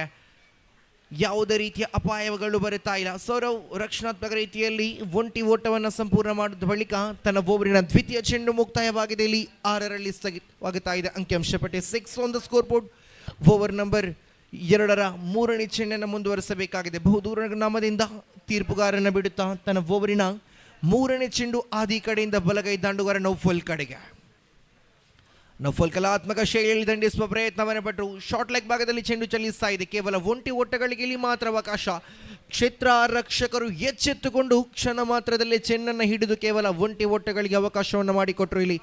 ಯಾವುದೇ ರೀತಿಯ ಅಪಾಯಗಳು ಬರುತ್ತಾ ಇಲ್ಲ. ಸೌರವ್ ರಕ್ಷಣಾತ್ಮಕ ರೀತಿಯಲ್ಲಿ ಒಂಟಿ ಓಟವನ್ನು ಸಂಪೂರ್ಣ ಮಾಡಿದ ಬಳಿಕ ತನ್ನ ಓವರಿನ ದ್ವಿತೀಯ ಚೆಂಡು ಮುಕ್ತಾಯವಾಗಿದೆ. ಇಲ್ಲಿ 6ರಲ್ಲಿ ಸ್ಥಗಿತವಾಗುತ್ತಾ ಇದೆ ಅಂಕಿಅಂಶ ಪಟ್ಟಿ. 6 on the score board. Over number 2 3ನೇ ಚೆಂಡನ್ನು ಮುಂದುವರಿಸಬೇಕಾಗಿದೆ. ಬಹುದೂರ ನಾಮದಿಂದ ತೀರ್ಪುಗಾರನ ಬಿಡುತ್ತಾ ತನ್ನ ಓವರಿನ 3ನೇ ಚೆಂಡು ಆದಿ ಕಡೆಯಿಂದ ಬಲಗೈ ದಾಂಡುಗಾರ ನೌಫಲ್ ಕಡೆಗೆ. ನೌಫಲ್ ಕಲಾತ್ಮಕ ಶೈಲಿಯಲ್ಲಿ ದಂಡಿಸುವ ಪ್ರಯತ್ನವನ್ನು ಪಟ್ಟರು. ಶಾರ್ಟ್ ಲೆಗ್ ಭಾಗದಲ್ಲಿ ಚೆಂಡು ಚಲಿಸ್ತಾ ಇದೆ. ಕೇವಲ ಒಂಟಿ ಓಟಗಳಿಗೆ ಇಲ್ಲಿ ಮಾತ್ರ ಅವಕಾಶ. ಕ್ಷೇತ್ರ ರಕ್ಷಕರು ಎಚ್ಚೆತ್ತುಕೊಂಡು ಕ್ಷಣ ಮಾತ್ರದಲ್ಲೇ ಚೆಂಡನ್ನು ಹಿಡಿದು ಕೇವಲ ಒಂಟಿ ಓಟಗಳಿಗೆ ಅವಕಾಶವನ್ನು ಮಾಡಿಕೊಟ್ರು. ಇಲ್ಲಿ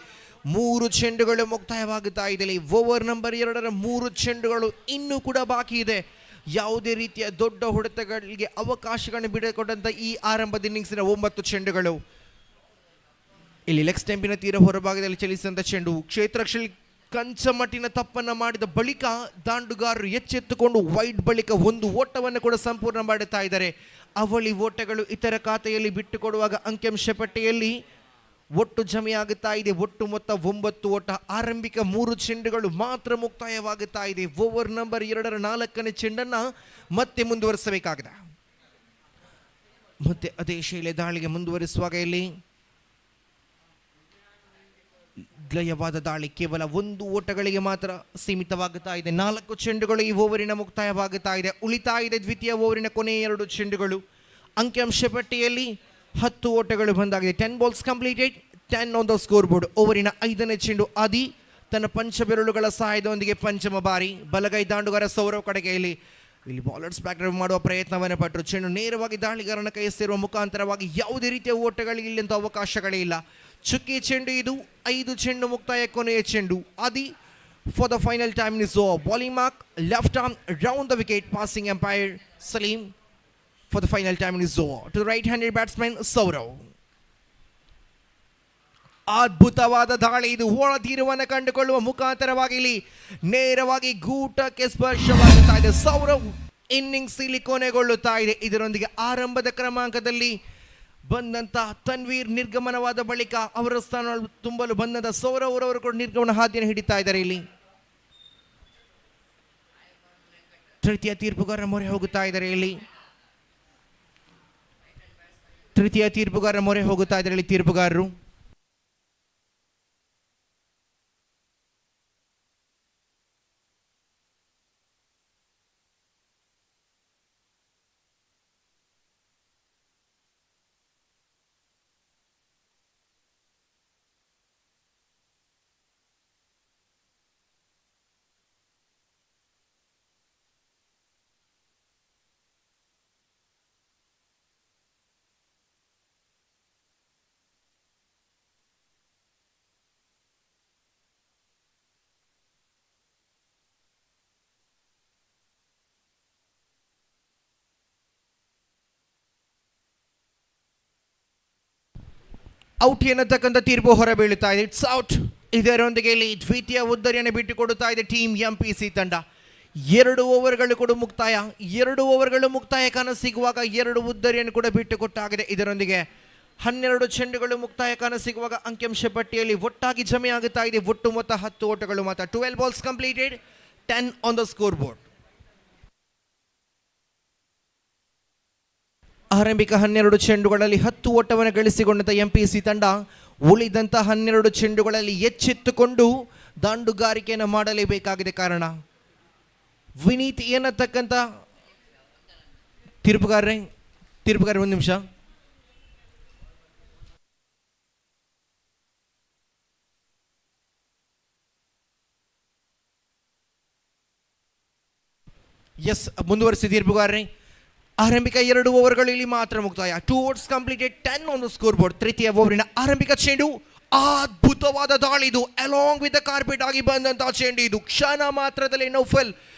3 ಚೆಂಡುಗಳು ಮುಕ್ತಾಯವಾಗುತ್ತಾ ಇದೆ. ಇಲ್ಲಿ ಓವರ್ ನಂಬರ್ 2 3 ಚೆಂಡುಗಳು ಇನ್ನೂ ಕೂಡ ಬಾಕಿ ಇದೆ. ಯಾವುದೇ ರೀತಿಯ ದೊಡ್ಡ ಹೊಡೆತಗಳಿಗೆ ಅವಕಾಶಗಳನ್ನು ಬಿಡಕೊಟ್ಟಂಥ ಈ ಆರಂಭದ ಇನ್ನಿಂಗ್ಸಿನ 9 ಚೆಂಡುಗಳು. ಇಲ್ಲಿ ಲೆಗ್ ಸ್ಟಂಪಿನ ತೀರ ಹೊರಭಾಗದಲ್ಲಿ ಚಲಿಸಿದಂಥ ಚೆಂಡು ಕ್ಷೇತ್ರಕ್ಷಲ್ಲಿ ಕಂಚಮಟ್ಟಿನ ತಪ್ಪನ್ನು ಮಾಡಿದ ಬಳಿಕ ದಾಂಡುಗಾರರು ಎಚ್ಚೆತ್ತುಕೊಂಡು ವೈಡ್ ಬಳಿಕ 1 ಓಟವನ್ನು ಕೂಡ ಸಂಪೂರ್ಣ ಮಾಡುತ್ತಾ ಇದ್ದಾರೆ. ಅವಳಿ ಓಟಗಳು ಇತರ ಖಾತೆಯಲ್ಲಿ ಬಿಟ್ಟುಕೊಡುವಾಗ ಅಂಕಿಅಂಶ ಪಟ್ಟಿಯಲ್ಲಿ ಒಟ್ಟು ಜಮೆಯಾಗುತ್ತಾ ಇದೆ. ಒಟ್ಟು ಮೊತ್ತ 9 ಓಟ. ಆರಂಭಿಕ 3 ಚೆಂಡುಗಳು ಮಾತ್ರ ಮುಕ್ತಾಯವಾಗುತ್ತಾ ಇದೆ. ಓವರ್ ನಂಬರ್ 2 4ನೇ ಚೆಂಡನ್ನು ಮತ್ತೆ ಮುಂದುವರಿಸಬೇಕಾಗಿದೆ. ಮತ್ತೆ ಅದೇ ಶೈಲಿಯ ದಾಳಿಗೆ ಮುಂದುವರಿಸುವಾಗ ಇಲ್ಲಿ ಲಯವಾದ ದಾಳಿ ಕೇವಲ 1 ಓಟಗಳಿಗೆ ಮಾತ್ರ ಸೀಮಿತವಾಗುತ್ತಾ ಇದೆ. 4 ಚೆಂಡುಗಳು ಈ ಓವರಿನ ಮುಕ್ತಾಯವಾಗುತ್ತಾ ಇದೆ. ಉಳಿತಾ ಇದೆ ದ್ವಿತೀಯ ಓವರಿನ ಕೊನೆಯ 2 ಚೆಂಡುಗಳು. ಅಂಕಿಅಂಶ ಪಟ್ಟಿಯಲ್ಲಿ 10 ಓಟಗಳು ಬಂದಾಗಿದೆ. 10 balls completed, 10 on the score board. ಓವರಿನ 5ನೇ ಚೆಂಡು ಆದಿ ತನ್ನ ಪಂಚಬೆರಳುಗಳ ಸಹಾಯದೊಂದಿಗೆ ಪಂಚಮ ಬಾರಿ ಬಲಗೈ ದಾಂಡುಗಾರ ಸೌರವ್ ಕಡೆಗೆ ಇಲ್ಲಿ ಬಾಲರ್ಸ್ ಬ್ಯಾಕ್ ಡ್ರೈವ್ ಮಾಡುವ ಪ್ರಯತ್ನವನ್ನು ಪಟ್ಟರು. ಚೆಂಡು ನೇರವಾಗಿ ದಾಳಿಗಾರನ ಕೈ ಸೇರುವ ಮುಖಾಂತರವಾಗಿ ಯಾವುದೇ ರೀತಿಯ ಓಟಗಳಿಗೆ ಇಲ್ಲಂತ ಅವಕಾಶಗಳೇ ಇಲ್ಲ. ಚುಕ್ಕಿ ಚೆಂಡು ಇದು. 5 ಚೆಂಡು ಮುಕ್ತಾಯ, ಕೊನೆಯ ಚೆಂಡು Adi for the final time is over. Bowling mark left arm round the wicket. Passing umpire Saleem for the final time is over to right handed batsman Sourav. ಅದ್ಭುತವಾದ ದಾಳಿ ಇದು. ಒಳ ತೀರವನ್ನು ಕಂಡುಕೊಳ್ಳುವ ಮುಖಾಂತರವಾಗಿ ಇಲ್ಲಿ ನೇರವಾಗಿ ಗೂಟಕ್ಕೆ ಸ್ಪರ್ಶವಾಗುತ್ತಾ ಇದೆ. ಸೌರವ್ ಇನ್ನಿಂಗ್ಸ್ ಇಲ್ಲಿ ಕೊನೆಗೊಳ್ಳುತ್ತಾ ಇದೆ. ಇದರೊಂದಿಗೆ ಆರಂಭದ ಕ್ರಮಾಂಕದಲ್ಲಿ ಬಂದಂತ ತನ್ವೀರ್ ನಿರ್ಗಮನವಾದ ಬಳಿಕ ಅವರ ಸ್ಥಾನ ತುಂಬಲು ಬಂದಂತ ಸೌರವ್ ಅವರು ಕೂಡ ನಿರ್ಗಮನ ಹಾದಿಯನ್ನು ಹಿಡಿತಾ ಇದ್ದಾರೆ. ಇಲ್ಲಿ ತೃತೀಯ ತೀರ್ಪುಗಾರರ ಮೊರೆ ಹೋಗುತ್ತಾ ಇದ್ದಾರೆ. ತೃತೀಯ ತೀರ್ಪುಗಾರರ ಮೊರೆ ಹೋಗುತ್ತಾ ಇದ್ದಾರೆ ಇಲ್ಲಿ ತೀರ್ಪುಗಾರರು. ಔಟ್ ಎನ್ನತಕ್ಕಂಥ ತೀರ್ಪು ಹೊರಬೀಳುತ್ತಾ ಇದೆ. It's out. ಇದರೊಂದಿಗೆ ಇಲ್ಲಿ ದ್ವಿತೀಯ ಉದ್ದರಿಯನ್ನು ಬಿಟ್ಟುಕೊಡುತ್ತಾ ಇದೆ ಟೀಮ್ MPC ತಂಡ. 2 ಓವರ್ಗಳು ಕೂಡ ಮುಕ್ತಾಯ. 2 ಓವರ್ಗಳು ಮುಕ್ತಾಯ ಕಾಣಸಿಗುವಾಗ 2 ಉದ್ದರಿಯನ್ನು ಕೂಡ ಬಿಟ್ಟುಕೊಟ್ಟಾಗಿದೆ. ಇದರೊಂದಿಗೆ 12 ಚೆಂಡುಗಳು ಮುಕ್ತಾಯ ಕಾಣಸಿಗುವಾಗ ಅಂಕಿಅಂಶ ಪಟ್ಟಿಯಲ್ಲಿ ಒಟ್ಟಾಗಿ ಜಮೆಯಾಗುತ್ತಾ ಇದೆ. ಒಟ್ಟು ಮೊತ್ತ 10 ಓಟಗಳು ಮಾತ್ರ. 12 balls completed, 10 on the score board. ಆರಂಭಿಕ 12 ಚೆಂಡುಗಳಲ್ಲಿ 10 ಓಟವನ್ನು ಗಳಿಸಿಕೊಂಡಂಥ MPC ತಂಡ ಉಳಿದಂಥ 12 ಚೆಂಡುಗಳಲ್ಲಿ ಎಚ್ಚೆತ್ತುಕೊಂಡು ದಾಂಡುಗಾರಿಕೆಯನ್ನು ಮಾಡಲೇಬೇಕಾಗಿದೆ. ಕಾರಣ ವಿನೀತ್ ಎನ್ನತಕ್ಕಂಥ ತೀರ್ಪುಗಾರ 1 ನಿಮಿಷ. ಎಸ್, ಮುಂದುವರಿಸಿ ತೀರ್ಪುಗಾರರೇ. ಆರಂಭಿಕ 2 ಓವರ್ಗಳು ಇಲ್ಲಿ ಮಾತ್ರ ಮುಕ್ತಾಯ. 2 overs completed, 10 on the score board. ತೃತೀಯ ಓವರಿನ ಆರಂಭಿಕ ಚೆಂಡು. ಅದ್ಭುತವಾದ ದಾಳಿ ಇದು. ಅಲಾಂಗ್ ವಿತ್ ದ ಕಾರ್ಪೆಟ್ ಆಗಿ ಬಂದಂತಹ ಚೆಂಡು ಇದು. ಕ್ಷಣ ಮಾತ್ರದಲ್ಲಿ ನೌಫಲ್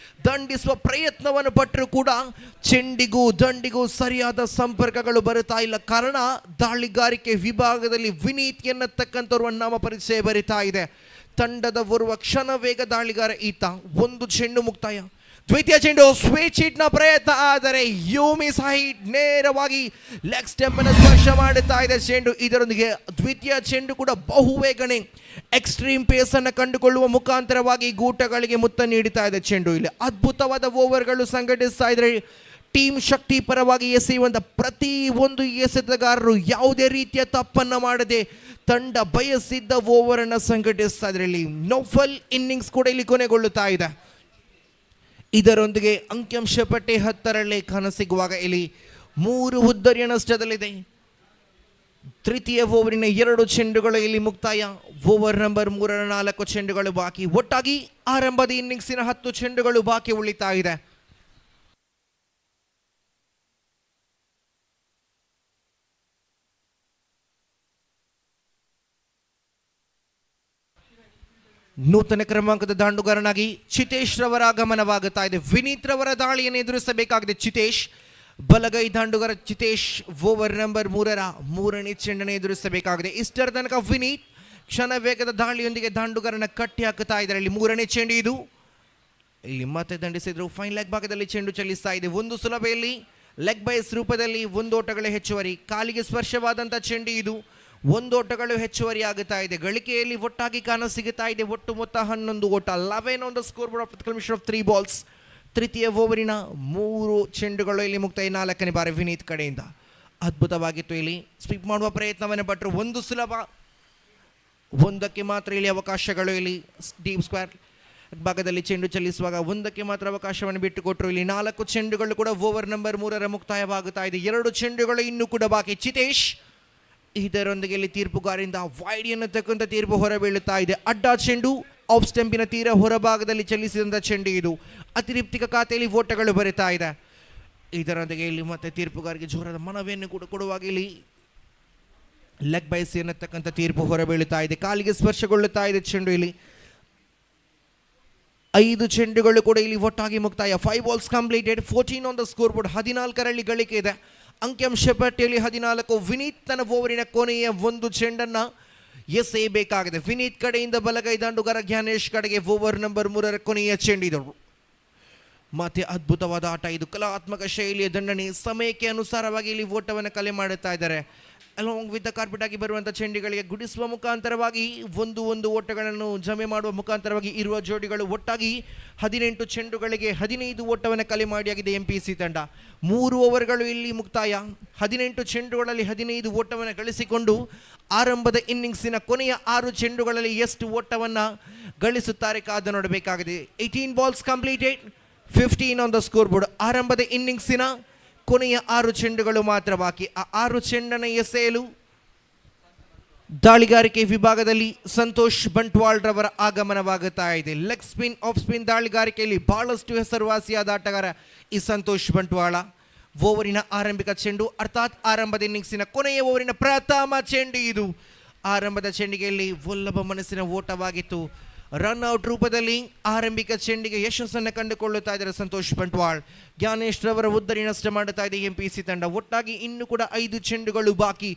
ದಂಡಿಸುವ ಪ್ರಯತ್ನವನ್ನು ಪಟ್ಟರೂ ಕೂಡ ಚೆಂಡಿಗೂ ದಂಡಿಗೂ ಸರಿಯಾದ ಸಂಪರ್ಕಗಳು ಬರುತ್ತಾ ಇಲ್ಲ. ಕಾರಣ ದಾಳಿಗಾರಿಕೆ ವಿಭಾಗದಲ್ಲಿ ವಿನೀತ್ ಎನ್ನತಕ್ಕಂಥವ್ರ ನಾಮ ಪರಿಚಯ ಬರಿತಾ ಇದೆ. ತಂಡದ ಓರ್ವ ಕ್ಷಣ ವೇಗ ದಾಳಿಗಾರ ಈತ. ಒಂದು ಚೆಂಡು ಮುಕ್ತಾಯ. ದ್ವಿತೀಯ ಚೆಂಡು ಸ್ವೇಚ್ ಹಿಟ್ ನ ಪ್ರಯತ್ನ, ಆದರೆ ಯೂಮಿ ಸೈಡ್ ನೇರವಾಗಿ ಲೆಗ್ ಸ್ಟೆಂಪ್ ಅನ್ನು ಸ್ಪರ್ಶ ಮಾಡುತ್ತಾ ಇದೆ ಚೆಂಡು. ಇದರೊಂದಿಗೆ ದ್ವಿತೀಯ ಚೆಂಡು ಕೂಡ ಬಹುವೇಗನೆ ಎಕ್ಸ್ಟ್ರೀಮ್ ಪೇಸ್ ಅನ್ನು ಕಂಡುಕೊಳ್ಳುವ ಮುಖಾಂತರವಾಗಿ ಗೂಟಗಳಿಗೆ ಮುತ್ತ ನೀಡುತ್ತಾ ಇದೆ ಚೆಂಡು. ಇಲ್ಲಿ ಅದ್ಭುತವಾದ ಓವರ್ಗಳು ಸಂಘಟಿಸ್ತಾ ಇದ್ರೆ ಟೀಮ್ ಶಕ್ತಿ ಪರವಾಗಿ ಎಸೆಯುವಂತ ಪ್ರತಿ ಒಂದು ಎಸೆತಗಾರರು ಯಾವುದೇ ರೀತಿಯ ತಪ್ಪನ್ನ ಮಾಡದೆ ತಂಡ ಬಯಸಿದ್ದ ಓವರ್ ಅನ್ನು ಸಂಘಟಿಸ್ತಾ ಇದ್ರೆ ಇಲ್ಲಿ ನೋಫಲ್ ಇನ್ನಿಂಗ್ಸ್ ಕೂಡ ಇಲ್ಲಿ ಕೊನೆಗೊಳ್ಳುತ್ತಾ ಇದೆ. ಇದರೊಂದಿಗೆ ಅಂಕಿಅಂಶ ಪಟ್ಟಿ 10ರಲ್ಲಿ ಕಾಣಸಿಗುವಾಗ ಇಲ್ಲಿ 3 ಉದ್ದರಿಯ ನಷ್ಟದಲ್ಲಿದೆ. ತೃತೀಯ ಓವರಿನ 2 ಚೆಂಡುಗಳು ಇಲ್ಲಿ ಮುಕ್ತಾಯ. ಓವರ್ ನಂಬರ್ 3ರ 4 ಚೆಂಡುಗಳು ಬಾಕಿ. ಒಟ್ಟಾಗಿ ಆರಂಭದ ಇನ್ನಿಂಗ್ಸಿನ 10 ಚೆಂಡುಗಳು ಬಾಕಿ ಉಳಿತಾ ಇದೆ. ನೂತನ ಕ್ರಮಾಂಕದ ದಾಂಡುಗಾರನಾಗಿ ಚಿತೇಶ್ ರವರ ಆಗಮನವಾಗುತ್ತಾ ಇದೆ. ವಿನೀತ್ ರವರ ದಾಳಿಯನ್ನು ಎದುರಿಸಬೇಕಾಗಿದೆ ಚಿತೇಶ್. ಬಲಗೈ ದಾಂಡುಗಾರ ಚಿತೇಶ್ ಓವರ್ ನಂಬರ್ 3ರ 3ನೇ ಚೆಂಡನ್ನು ಎದುರಿಸಬೇಕಾಗಿದೆ. ಇಷ್ಟರ ತನಕ ವಿನೀತ್ ಕ್ಷಣ ವೇಗದ ದಾಳಿಯೊಂದಿಗೆ ದಾಂಡುಗಾರನ ಕಟ್ಟಿ ಹಾಕುತ್ತಾ ಇದ್ದಾರೆ. ಇಲ್ಲಿ 3ನೇ ಚೆಂಡು ಇದು. ಇಲ್ಲಿ ಮತ್ತೆ ದಂಡಿಸಿದ್ರು. ಫೈನ್ ಲೆಗ್ ಭಾಗದಲ್ಲಿ ಚೆಂಡು ಚಲಿಸ್ತಾ ಇದೆ. ಒಂದು ಸುಲಭೆಯಲ್ಲಿ ಲೆಗ್ ಬೈಸ್ ರೂಪದಲ್ಲಿ 1 ಓಟಗಳ ಹೆಚ್ಚುವರಿ. ಕಾಲಿಗೆ ಸ್ಪರ್ಶವಾದಂಥ ಚೆಂಡು ಇದು. 1 ಓಟಗಳು ಹೆಚ್ಚುವರಿ ಆಗುತ್ತಾ ಇದೆ. ಗಳಿಕೆಯಲ್ಲಿ ಒಟ್ಟಾಗಿ ಕಾಣಸಿಗುತ್ತಾ ಇದೆ ಒಟ್ಟು ಮೊತ್ತ 11 ಓಟ. 11 on the score board of commission of 3 balls. ತೃತೀಯ ಓವರಿನ 3 ಚೆಂಡುಗಳು ಇಲ್ಲಿ ಮುಕ್ತಾಯ. 4ನೇ ಬಾರಿ ವಿನೀತ್ ಕಡೆಯಿಂದ ಅದ್ಭುತವಾಗಿತ್ತು. ಇಲ್ಲಿ ಸ್ವಿಪ್ ಮಾಡುವ ಪ್ರಯತ್ನವನ್ನು ಪಟ್ಟರು. ಒಂದು ಸುಲಭ, ಒಂದಕ್ಕೆ ಮಾತ್ರ ಇಲ್ಲಿ ಅವಕಾಶಗಳು. ಇಲ್ಲಿ ಡೀಪ್ ಸ್ಕ್ವೇರ್ ಭಾಗದಲ್ಲಿ ಚೆಂಡು ಚಲಿಸುವಾಗ 1ಕ್ಕೆ ಮಾತ್ರ ಅವಕಾಶವನ್ನು ಬಿಟ್ಟುಕೊಟ್ರು. ಇಲ್ಲಿ 4 ಚೆಂಡುಗಳು ಕೂಡ ಓವರ್ ನಂಬರ್ 3ರ ಮುಕ್ತಾಯವಾಗುತ್ತಾ ಇದೆ. 2 ಚೆಂಡುಗಳು ಇನ್ನೂ ಕೂಡ ಬಾಕಿ. ಚಿತೇಶ್ ಇದರೊಂದಿಗೆ ಇಲ್ಲಿ ತೀರ್ಪುಗಾರಿಂದ ವೈಡ್ ಎನ್ನತಕ್ಕಂಥ ತೀರ್ಪು ಹೊರಬೀಳುತ್ತಾ ಇದೆ. ಅಡ್ಡ ಚೆಂಡು ಆಫ್ ಸ್ಟಂಪಿನ ತೀರ ಹೊರಭಾಗದಲ್ಲಿ ಚಲಿಸಿದಂಥ ಚೆಂಡು ಇದು. ಅತಿರಿಕ್ತಿಕ ಖಾತೆಯಲ್ಲಿ ಓಟಗಳು ಬರುತ್ತಾ ಇದೆ. ಇದರೊಂದಿಗೆ ಇಲ್ಲಿ ಮತ್ತೆ ತೀರ್ಪುಗಾರಿಗೆ ಜೋರಾದ ಮನವಿಯನ್ನು ಕೂಡ ಕೊಡುವಾಗ ಇಲ್ಲಿ ಲೆಗ್ ಬೈಸ್ ಎನ್ನತಕ್ಕಂಥ ತೀರ್ಪು ಹೊರಬೀಳುತ್ತಾ ಇದೆ. ಕಾಲಿಗೆ ಸ್ಪರ್ಶಗೊಳ್ಳುತ್ತಾ ಇದೆ ಚೆಂಡು. ಇಲ್ಲಿ 5 ಚೆಂಡುಗಳು ಕೂಡ ಇಲ್ಲಿ ಒಟ್ಟಾಗಿ ಮುಕ್ತಾಯ. 5 balls completed. 14 on the score board. 14ರಲ್ಲಿ ಗಳಿಕೆ ಇದೆ. ಅಂಕಿಅಂಶ ಪಟ್ಟಿಯಲ್ಲಿ 14. ವಿನೀತ್ ತನ್ನ ಓವರಿನ ಕೊನೆಯ 1 ಚೆಂಡನ್ನು ಎಸೆಯಬೇಕಾಗಿದೆ. ವಿನೀತ್ ಕಡೆಯಿಂದ ಬಲಗೈ ದಾಂಡುಗಾರ ಜ್ಞಾನೇಶ್ ಕಡೆಗೆ ಓವರ್ ನಂಬರ್ 3ರ ಕೊನೆಯ ಚೆಂಡಿದರು. ಮತ್ತೆ ಅದ್ಭುತವಾದ ಆಟ ಇದು. ಕಲಾತ್ಮಕ ಶೈಲಿಯ ದಂಡನೆ. ಸಮಯಕ್ಕೆ ಅನುಸಾರವಾಗಿ ಇಲ್ಲಿ ಓಟವನ್ನು ಕಲೆ ಮಾಡುತ್ತಾ ಇದ್ದಾರೆ. ಅಲಾಂಗ್ ವಿತ್ ದ ಕಾರ್ಪೆಟ್ ಆಗಿ ಬರುವಂಥ ಚೆಂಡಿಗಳಿಗೆ ಗುಡಿಸುವ ಮುಖಾಂತರವಾಗಿ 1 ಓಟಗಳನ್ನು ಜಮೆ ಮಾಡುವ ಮುಖಾಂತರವಾಗಿ ಇರುವ ಜೋಡಿಗಳು ಒಟ್ಟಾಗಿ 18 ಚೆಂಡುಗಳಿಗೆ 15 ಓಟವನ್ನು ಕಲೆ ಮಾಡಿಯಾಗಿದೆ MPC ತಂಡ. 3 ಓವರ್ಗಳು ಇಲ್ಲಿ ಮುಕ್ತಾಯ. 18 ಚೆಂಡುಗಳಲ್ಲಿ 15 ಓಟವನ್ನು ಗಳಿಸಿಕೊಂಡು ಆರಂಭದ ಇನ್ನಿಂಗ್ಸಿನ ಕೊನೆಯ 6 ಚೆಂಡುಗಳಲ್ಲಿ ಎಷ್ಟು ಓಟವನ್ನು ಗಳಿಸುತ್ತಾರೆ ಕಾದು ನೋಡಬೇಕಾಗಿದೆ. 18 balls completed. 15 on the score board. ಆರಂಭದ ಇನ್ನಿಂಗ್ಸಿನ ಕೊನೆಯ 6 ಚೆಂಡುಗಳು ಮಾತ್ರ ಬಾಕಿ. ಆ 6 ಚೆಂಡನ್ನು ಎಸೆಯಲು ದಾಳಿಗಾರಿಕೆ ವಿಭಾಗದಲ್ಲಿ ಸಂತೋಷ್ ಬಂಟ್ವಾಳ್ ರವರ ಆಗಮನವಾಗುತ್ತಾ ಇದೆ. ಲೆಗ್ ಸ್ಪಿನ್ ಆಫ್ ಸ್ಪಿನ್ ದಾಳಿಗಾರಿಕೆಯಲ್ಲಿ ಬಹಳಷ್ಟು ಹೆಸರುವಾಸಿಯಾದ ಆಟಗಾರ ಈ ಸಂತೋಷ್ ಬಂಟ್ವಾಳ. ಓವರಿನ ಆರಂಭಿಕ ಚೆಂಡು, ಅರ್ಥಾತ್ ಆರಂಭದ ಇನ್ನಿಂಗ್ಸಿನ ಕೊನೆಯ ಓವರಿನ ಪ್ರಥಮ ಚೆಂಡು ಇದು. ಆರಂಭದ ಚೆಂಡಿಗೆಯಲ್ಲಿ ವಲ್ಲಭ ಮನಸ್ಸಿನ ಓಟವಾಗಿತ್ತು. ರನ್ಔಟ್ ರೂಪದಲ್ಲಿ ಆರಂಭಿಕ ಚೆಂಡಿಗೆ ಯಶಸ್ಸನ್ನು ಕಂಡುಕೊಳ್ಳುತ್ತಾ ಇದ್ದಾರೆ ಸಂತೋಷ್ ಬಂಟ್ವಾಳ್. ಜ್ಞಾನೇಶ್ ರವರ ಉದ್ದರಿ ನಷ್ಟ ಮಾಡುತ್ತಾ ಇದೆ MPC ತಂಡ. ಒಟ್ಟಾಗಿ ಇನ್ನು ಕೂಡ 5 ಚೆಂಡುಗಳು ಬಾಕಿ.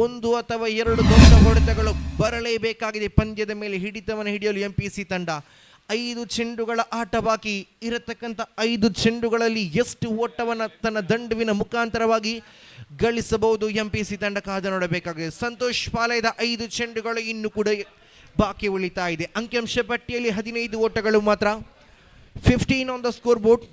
1 ಅಥವಾ 2 ದೊಡ್ಡ ಹೊಡೆತಗಳು ಬರಲೇಬೇಕಾಗಿದೆ ಪಂದ್ಯದ ಮೇಲೆ ಹಿಡಿತವನ್ನು ಹಿಡಿಯಲು MPC ತಂಡ. 5 ಚೆಂಡುಗಳ ಆಟ ಬಾಕಿ ಇರತಕ್ಕಂಥ 5 ಚೆಂಡುಗಳಲ್ಲಿ ಎಷ್ಟು ಓಟವನ್ನು ತನ್ನ ದಂಡುವಿನ ಮುಖಾಂತರವಾಗಿ ಗಳಿಸಬಹುದು MPC ತಂಡ ಕಾದು ನೋಡಬೇಕಾಗಿದೆ. ಸಂತೋಷ್ ಪಾಲಯದ 5 ಚೆಂಡುಗಳು ಇನ್ನು ಕೂಡ ಬಾಕಿ ಉಳಿತಾ ಇದೆ. ಅಂಕಿಅಂಶ ಪಟ್ಟಿಯಲ್ಲಿ 15 ಓಟಗಳು ಮಾತ್ರ. 15 ಆನ್ ದ ಸ್ಕೋರ್ ಬೋರ್ಡ್.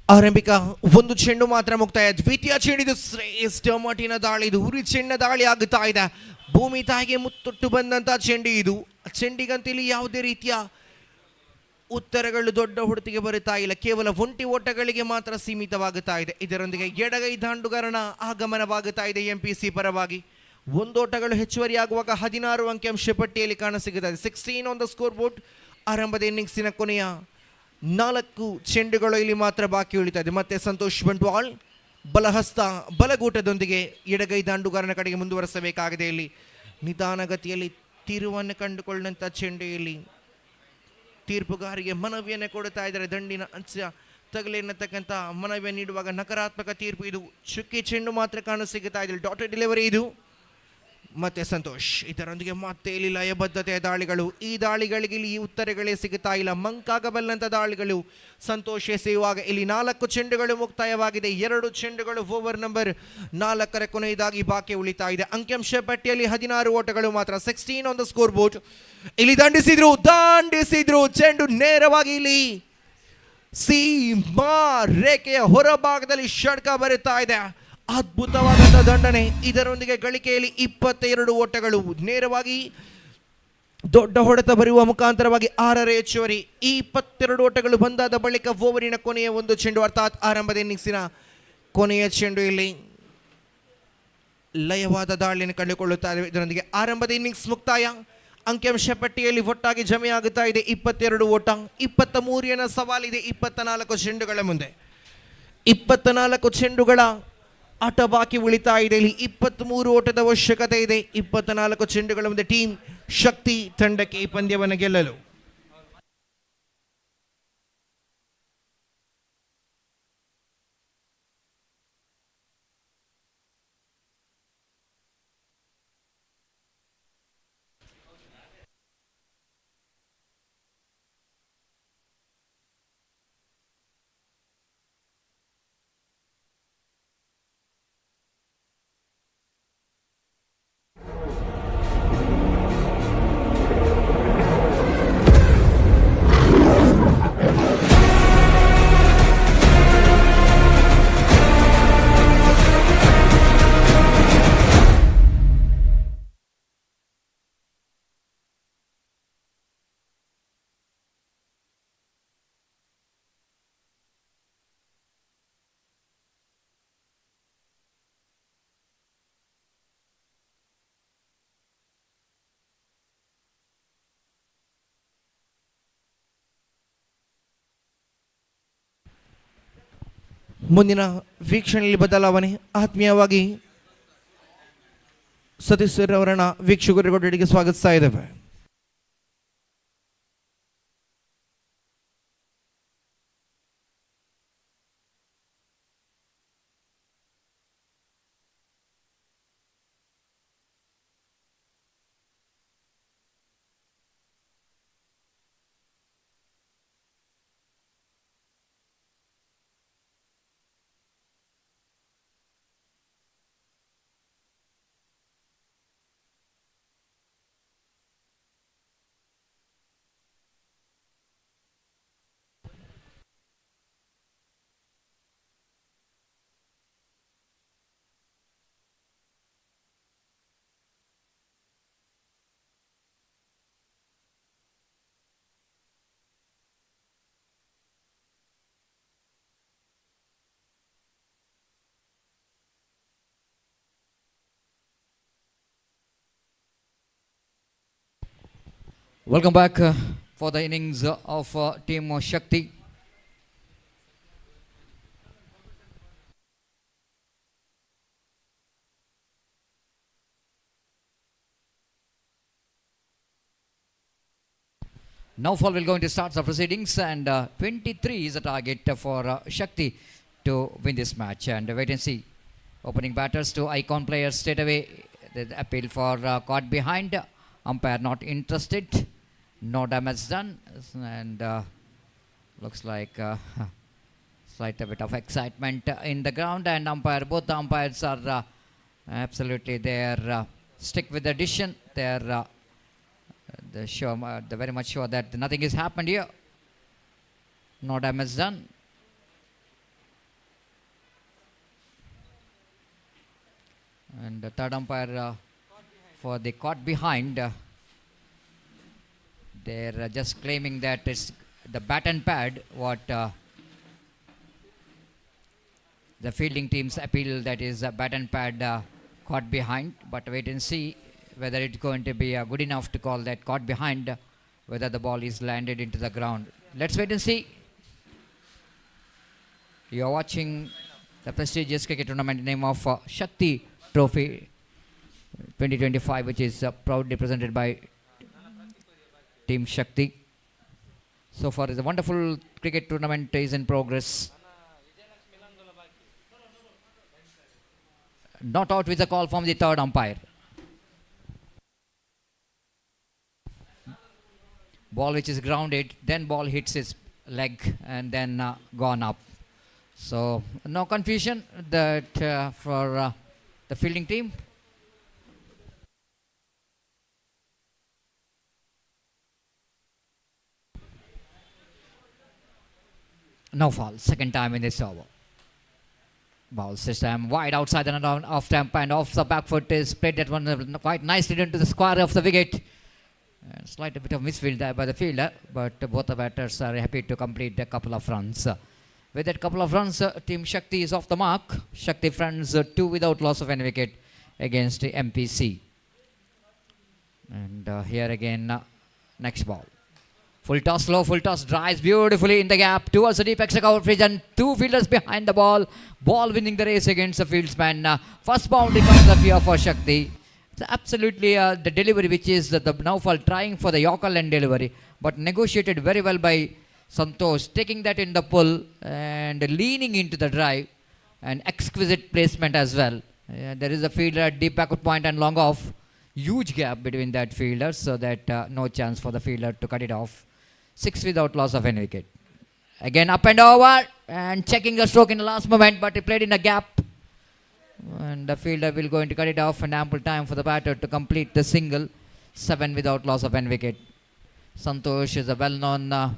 ಆರಂಭಿಕ 1 ಚೆಂಡು ಮಾತ್ರ ಮುಕ್ತಾಯ. ದ್ವಿತೀಯ ಚೆಂಡಿದು ಶ್ರೇಷ್ಠ ಮಟ್ಟಿನ ದಾಳಿ. ಇದು ಉರಿ ಚೆಂಡ ದಾಳಿ ಆಗುತ್ತಾ ಇದೆ. ಭೂಮಿ ತಾಯಿಗೆ ಮುತ್ತೊಟ್ಟು ಬಂದಂತ ಚೆಂಡು ಇದು. ಚೆಂಡಿಗಂತೂ ಇಲ್ಲಿ ಯಾವುದೇ ರೀತಿಯ ಉತ್ತರಗಳು ದೊಡ್ಡ ಹೊಡೆತಿಗೆ ಬರುತ್ತಾ ಇಲ್ಲ. ಕೇವಲ 1 ಓಟಗಳಿಗೆ ಮಾತ್ರ ಸೀಮಿತವಾಗುತ್ತಾ ಇದೆ. ಇದರೊಂದಿಗೆ ಎಡಗೈ ದಾಂಡುಗಾರನ ಆಗಮನವಾಗುತ್ತಾ ಇದೆ MPC ಪರವಾಗಿ. 1 ಓಟಗಳು ಹೆಚ್ಚುವರಿಯಾಗುವಾಗ 16 ಅಂಕಿಅಂಶ ಪಟ್ಟಿಯಲ್ಲಿ ಕಾಣಸಿಗುತ್ತದೆ. 16 ಆನ್ ದ ಸ್ಕೋರ್ ಬೋರ್ಡ್. ಆರಂಭದ ಇನ್ನಿಂಗ್ಸಿನ ಕೊನೆಯ 4 ಚೆಂಡುಗಳು ಇಲ್ಲಿ ಮಾತ್ರ ಬಾಕಿ ಉಳಿತಾ ಇದೆ. ಮತ್ತೆ ಸಂತೋಷ್ ಬಂಟ್ವಾಳ್ ಬಲಹಸ್ತ ಬಲಗೂಟದೊಂದಿಗೆ ಎಡಗೈ ದಾಂಡುಗಾರನ ಕಡೆಗೆ ಮುಂದುವರಿಸಬೇಕಾಗಿದೆ. ಇಲ್ಲಿ ನಿಧಾನಗತಿಯಲ್ಲಿ ತಿರುವನ್ನು ಕಂಡುಕೊಂಡಂಥ ಚೆಂಡು ಇಲ್ಲಿ ತೀರ್ಪುಗಾರಿಗೆ ಮನವಿಯನ್ನು ಕೊಡ್ತಾ ಇದ್ದಾರೆ. ದಂಡಿನ ಅಂಚ ತಗಲಿ ಎನ್ನತಕ್ಕಂಥ ಮನವಿಯನ್ನು ನೀಡುವಾಗ ನಕಾರಾತ್ಮಕ ತೀರ್ಪು. ಇದು ಚುಕ್ಕಿ ಚೆಂಡು ಮಾತ್ರ ಕಾಣಸಿಗುತ್ತಾ ಇದೆ. ಡಾಟೆಡ್ ಡೆಲಿವರಿ ಇದು. ಮತ್ತೆ ಸಂತೋಷ್ ಇದರೊಂದಿಗೆ ಮತ್ತೆ ಇಲ್ಲಿ ಲಯಬದ್ಧತೆಯ ದಾಳಿಗಳು. ಈ ದಾಳಿಗಳಿಗೆ ಇಲ್ಲಿ ಉತ್ತರಗಳೇ ಸಿಗುತ್ತಾ ಇಲ್ಲ. ಮಂಕಾಗಬಲ್ಲಂಥ ದಾಳಿಗಳು ಸಂತೋಷ್ ಎಸೆಯುವಾಗ ಇಲ್ಲಿ 4 ಚೆಂಡುಗಳು ಮುಕ್ತಾಯವಾಗಿದೆ. 2 ಚೆಂಡುಗಳು ಓವರ್ ನಂಬರ್ 4 ಕೊನೆಯದಾಗಿ ಬಾಕಿ ಉಳಿತಾ ಇದೆ. ಅಂಕಿಅಂಶ ಪಟ್ಟಿಯಲ್ಲಿ 16 ಓಟಗಳು ಮಾತ್ರ. 16 ಆನ್ ದ ಸ್ಕೋರ್ ಬೋರ್ಡ್. ಇಲ್ಲಿ ದಂಡಿಸಿದ್ರು ಚೆಂಡು ನೇರವಾಗಿ ಇಲ್ಲಿ ಸೀಮಾ ರೇಖೆಯ ಹೊರಭಾಗದಲ್ಲಿ ಷಡ್ಕ ಬರುತ್ತಾ ಇದೆ. ಅದ್ಭುತವಾದಂಥ ದಂಡನೆ. ಇದರೊಂದಿಗೆ ಗಳಿಕೆಯಲ್ಲಿ 22 ಓಟಗಳು ನೇರವಾಗಿ ದೊಡ್ಡ ಹೊಡೆತ ಬರುವ ಮುಖಾಂತರವಾಗಿ 6ರ ಹೆಚ್ಚುವರಿ. ಈ 22 ಓಟಗಳು ಬಂದಾದ ಬಳಿಕ ಓವರಿನ ಕೊನೆಯ ಒಂದು ಚೆಂಡು, ಅರ್ಥಾತ್ ಆರಂಭದ ಇನ್ನಿಂಗ್ಸಿನ ಕೊನೆಯ ಚೆಂಡು ಇಲ್ಲಿ ಲಯವಾದ ದಾಳಿಯನ್ನು ಕಂಡುಕೊಳ್ಳುತ್ತಾ ಇದೆ. ಇದರೊಂದಿಗೆ ಆರಂಭದ ಇನ್ನಿಂಗ್ಸ್ ಮುಕ್ತಾಯ. ಅಂಕಿಅಂಶ ಪಟ್ಟಿಯಲ್ಲಿ ಒಟ್ಟಾಗಿ ಜಮೆಯಾಗುತ್ತಾ ಇದೆ 22 ಓಟ. 23ನ ಸವಾಲಿದೆ 24 ಚೆಂಡುಗಳ ಮುಂದೆ. 24 ಚೆಂಡುಗಳ ಆಟ ಬಾಕಿ ಉಳಿತಾ ಇದೆ. ಇಲ್ಲಿ 23 ಓಟದ ಅವಶ್ಯಕತೆ ಇದೆ. 24 ಚೆಂಡುಗಳ ಮುಂದೆ ಟೀಮ್ ಶಕ್ತಿ ತಂಡಕ್ಕೆ ಈ ಪಂದ್ಯವನ್ನು ಗೆಲ್ಲಲು. ಮುಂದಿನ ವೀಕ್ಷಣೆಯಲ್ಲಿ ಬದಲಾವಣೆ. ಆತ್ಮೀಯವಾಗಿ ಸತೀಶ್ ಸರ್ ಅವರನ್ನ ವೀಕ್ಷಕರಿಗೆ ಸ್ವಾಗತಿಸ್ತಾ ಇದ್ದೇವೆ. Welcome back for the innings of team Shakthi. Now fall will going to start the proceedings, and 23 is the target for Shakthi to win this match. And wait and see. Opening batters to icon players straight away. The appeal for caught behind. Umpire not interested. No damage done, and looks like slight a bit of excitement in the ground, and both the umpires are absolutely there. Stick with the decision. They're they're very much sure that nothing has happened here. No damage done. And the third umpire for the caught behind. They're just claiming that it's the bat and pad what the fielding teams appeal, that is bat and pad caught behind. But wait and see whether it's going to be good enough to call that caught behind, whether the ball is landed into the ground. Let's wait and see. You are watching the prestigious cricket tournament name of Shakthi Trophy 2025, which is proudly presented by Team Shakthi. So far, is a wonderful cricket tournament is in progress. Not out with a call from the third umpire. Ball which is grounded, then ball hits his leg and then gone up. So no confusion that for the fielding team. No foul, second time in this over. Ball system wide outside and off stump and off the back foot is played that one quite nicely into the square of the wicket. Slight bit of misfield there by the fielder, but both the batters are happy to complete a couple of runs. With that couple of runs, Team Shakti is off the mark. Shakti friends 2 without loss of any wicket against the MPC. And here again, next ball. Full toss, slow full toss, drives beautifully in the gap towards the deep extra coverage and 2 fielders behind the ball. Ball winning the race against the fieldsman. First boundary comes up here for Shakti. It's absolutely the delivery which is the Naufal trying for the Yorker line delivery, but negotiated very well by Santosh, taking that in the pull and leaning into the drive, and exquisite placement as well. There is a fielder at deep backward point and long off. Huge gap between that fielder, so that no chance for the fielder to cut it off. 6 without loss of any wicket. Again up and over and checking the stroke in the last moment, but he played in a gap. And the fielder will going to cut it off, and ample time for the batter to complete the single. 7 without loss of any wicket. Santosh is a well-known,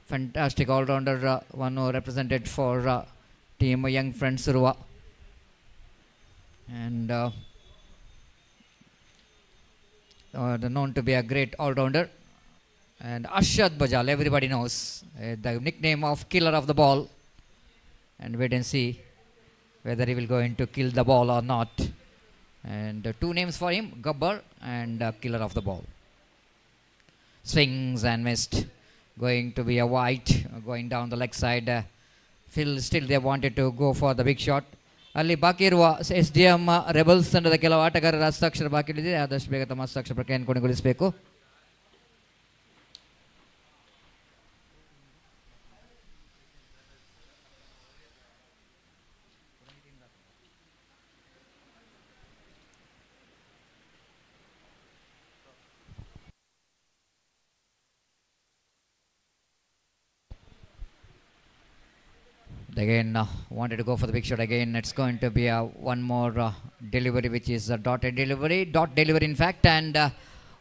fantastic all-rounder, one who represented for team Young Friends URWA. And known to be a great all-rounder. And Ashad Bajal, everybody knows, the nickname of killer of the ball. And wait and see whether he will go into kill the ball or not. And 2 names for him, Gabbar and killer of the ball. Swings and missed. Going to be a white, going down the leg side. Still they wanted to go for the big shot. ಅಲ್ಲಿ ಬಾಕಿ ಇರುವ SDM rebels ತಂಡದ ಕೆಲವು ಆಟಗಾರರ ಹಸ್ತಾಕ್ಷರ ಬಾಕಿ ಇದೆ, ಆದಷ್ಟು ಬೇಗ ತಮ್ಮ ಹಸ್ತಾಕ್ಷರ ಪ್ರಕ್ರಿಯೆಯನ್ನು ಕೊನೆಗೊಳಿಸಬೇಕು. Again wanted to go for the big shot again. It's going to be one more delivery, which is a dot delivery in fact, and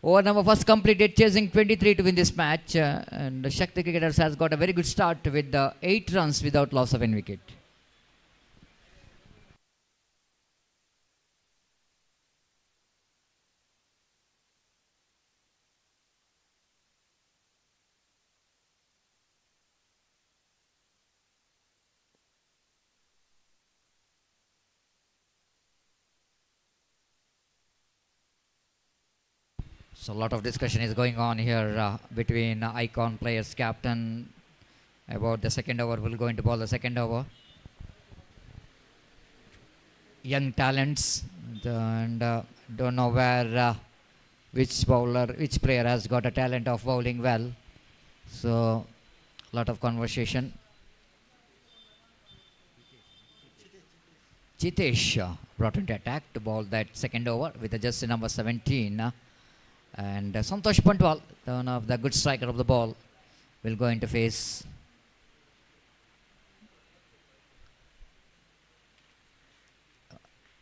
over number first completed, chasing 23 to win this match, and the Shakti Cricketers has got a very good start with 8 runs without loss of any wicket. So a lot of discussion is going on here between icon players, captain, about the second over. Will go into ball the second over. Young talents, and don't know where which player has got a talent of bowling well. So a lot of conversation. Chitesh brought into attack to bowl that second over with the jersey number 17. And Santosh Pantwal, one of the good striker of the ball, will go into face.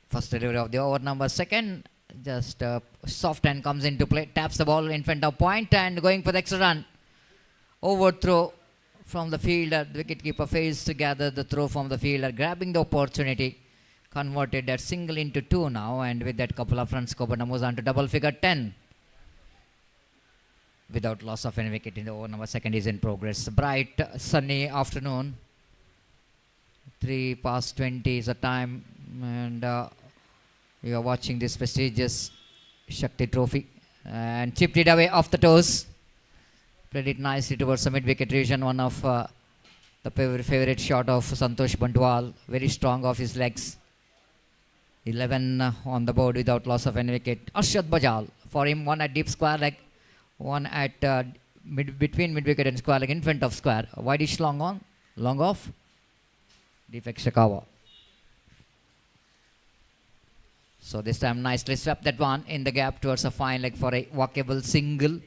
First delivery of the over number second. Just soft hand comes into play, taps the ball in front of point and going for the extra run. Overthrow from the fielder. The wicketkeeper fails to gather the throw from the fielder, grabbing the opportunity. Converted that single into 2 now, and with that couple of runs, Kobana moves on to double figure 10. Without loss of any wicket in the over number second is in progress. Bright sunny afternoon. 3:20 is the time, and you are watching this prestigious Shakti Trophy, and chipped it away off the toes. Played it nicely towards the mid wicket region. One of The favorite shot of Santosh Bandwal, very strong off his legs. 11 on the board without loss of any wicket. Arshad Bajal, for him, one at deep square leg, one at between mid wicket and square leg in front of square. Wideish long on, long off. Deep extra cover. So this time nicely swept that one in the gap towards a fine leg for a walkable single.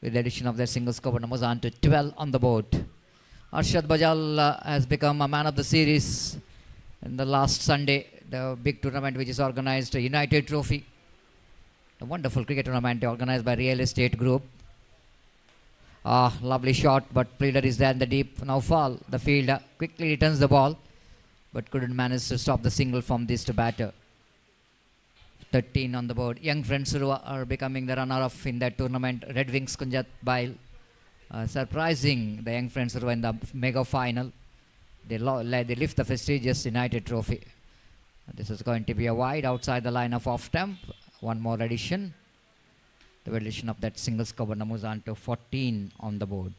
With the addition of that single score, numbers on to 12 on the board. Arshad Bajal has become a man of the series in the last Sunday, the big tournament which is organized, United Trophy. A wonderful cricket tournament organized by Real Estate Group. Lovely shot, but fielder is there in the deep. Now fall. The fielder quickly returns the ball, but couldn't manage to stop the single from this to batter. 13 on the board. Young friends who are becoming the runner-up in that tournament. Red Wings Kunjat Bail. Surprising the young friends who are in the mega final. They lift the prestigious United Trophy. This is going to be a wide outside the line of off stump. One more addition. The addition of that single cover moves on to 14 on the board.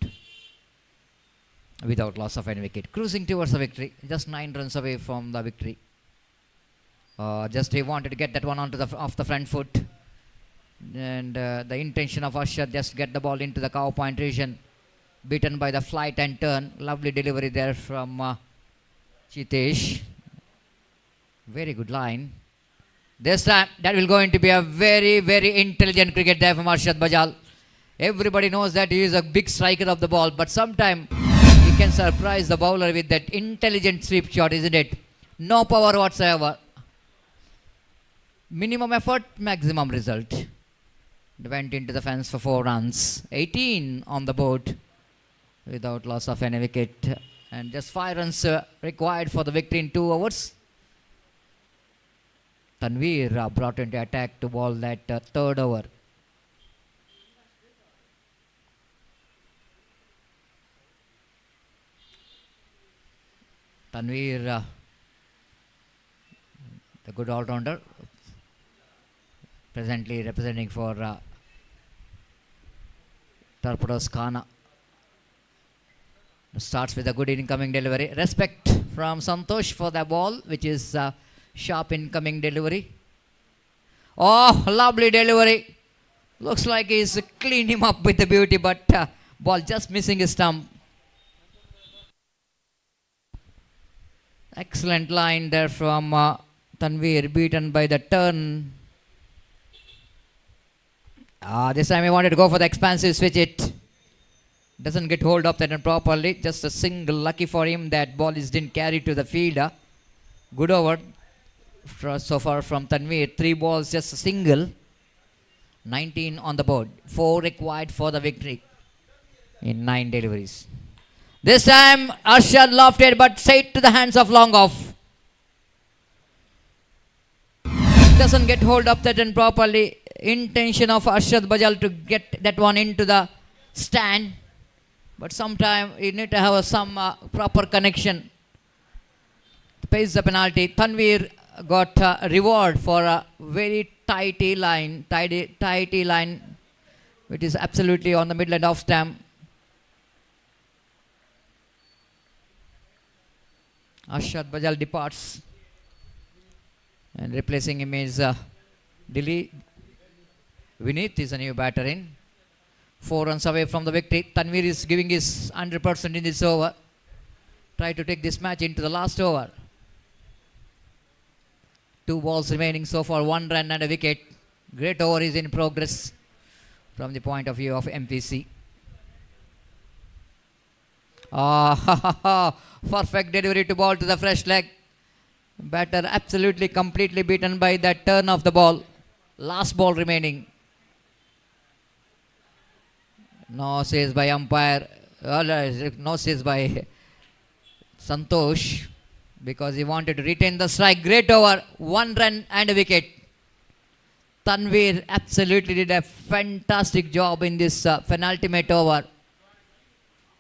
Without loss of any wicket. Cruising towards the victory. Just 9 runs away from the victory. Just he wanted to get that one onto the off the front foot. And the intention of Ashwa just get the ball into the cow point region. Beaten by the flight and turn. Lovely delivery there from Chitesh. Very good line. This time that will going to be a very, very intelligent cricket there from Arshad Bajal. Everybody knows that he is a big striker of the ball, but sometimes he can surprise the bowler with that intelligent sweep shot, isn't it? No power whatsoever. Minimum effort, maximum result. It went into the fence for 4 runs. 18 on the board without loss of any wicket. And just 5 runs required for the victory in 2 overs. Tanveer brought into attack to bowl that 3rd over. Tanveer, the good all-rounder, presently representing for Torpedoes Khana. Starts with a good incoming delivery. Respect from Santosh for the ball, which is sharp incoming delivery. Oh, lovely delivery. Looks like he's cleaned him up with the beauty, but ball just missing his stump. Excellent line there from Tanveer, beaten by the turn. This time he wanted to go for the expansive switch it. Doesn't get hold of that properly. Just a single, lucky for him that ball didn't carry to the fielder. Good over so far from Tanveer. 3 balls, just a single. 19 on the board. 4 required for the victory in 9 deliveries. This time Arshad lofted but straight to the hands of long off. Doesn't get hold of that and properly. Intention of Arshad Bajal to get that one into the stand. But sometimes you need to have some proper connection. Pays the penalty. Tanveer got a reward for a very tighty line, which is absolutely on the middle and off stamp. Arshad Bajal departs, and replacing him is Vineet is a new batter in. 4 runs away from the victory. Tanveer is giving his 100% in this over. Try to take this match into the last over. 2 balls remaining so far, 1 run and a wicket. Great over is in progress from the point of view of MPC. Perfect delivery to ball to the fresh leg. Batter absolutely completely beaten by that turn of the ball. Last ball remaining. No says by umpire. No says by Santosh, because he wanted to retain the strike. Great over. 1 run and a wicket. Tanveer absolutely did a fantastic job in this penultimate over.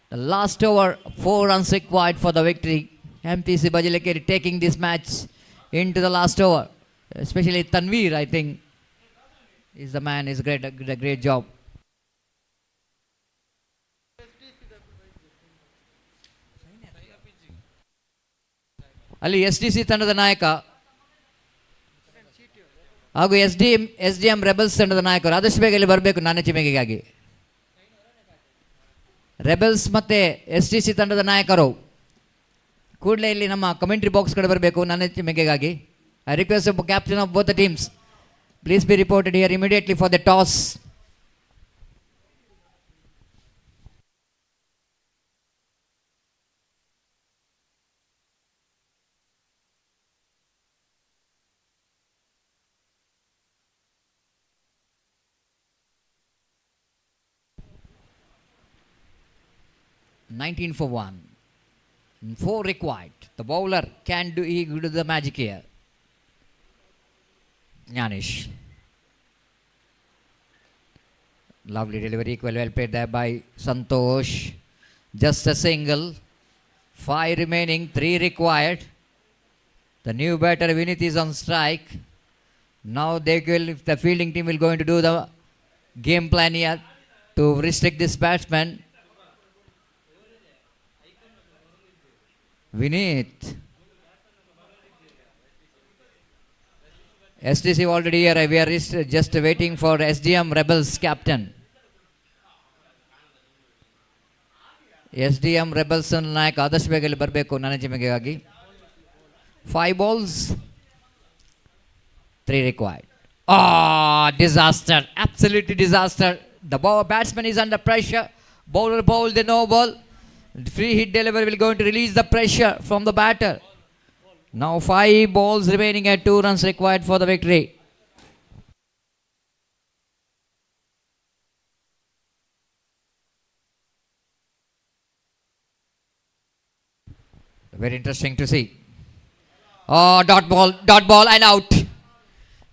The last over, 4 runs required for the victory. MPC Bajalekeri taking this match into the last over. Especially Tanveer, I think, is the man. Is great, did a great job. ಅಲ್ಲಿ STC ತಂಡದ ನಾಯಕ ಹಾಗೂ SDM rebels ತಂಡದ ನಾಯಕರು ಆದಷ್ಟು ಬೇಗ ಇಲ್ಲಿ ಬರಬೇಕು ನಾಣ್ಯ ಚಿಮಿಗೆಗಾಗಿ. ರೆಬಲ್ಸ್ ಮತ್ತು STC ತಂಡದ ನಾಯಕರು ಕೂಡಲೇ ಇಲ್ಲಿ ನಮ್ಮ ಕಮೆಂಟ್ರಿ ಬಾಕ್ಸ್ ಕಡೆ ಬರಬೇಕು ನಾಣ್ಯ ಚಿಮಿಗೆಗಾಗಿ. I request the captain of both the teams, please be reported here immediately for the toss. $19 for 1. 4 required. The bowler can do the magic here. Jnanish. Lovely delivery, well played there by Santosh. Just a single. 5 remaining, 3 required. The new batter Vinith is on strike. Now if the fielding team will going to do the game plan here to restrict this batsman. Vinith. STC already here. We are just waiting for SDM Rebels captain. SDM Rebels ನಾಯಕ ಆದಷ್ಟು ಬೇಗ ಇಲ್ಲಿ ಬರಬೇಕು ನನ್ನ ಜಿಮ್ಮೆಗಾಗಿ. 5 balls, 3 required. Disaster, absolutely disaster. The batsman is under pressure. Bowler bowled the no ball. Free hit delivery will going to release the pressure from the batter. Now 5 balls remaining at 2 runs required for the victory. Very interesting to see. Dot ball and out.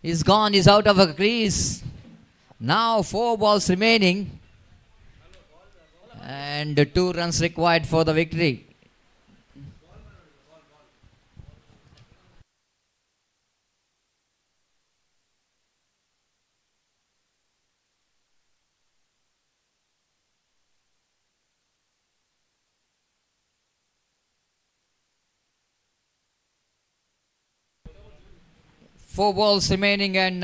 He's gone, he's out of a crease. Now 4 balls remaining. And 2 runs required for the victory. Four balls remaining and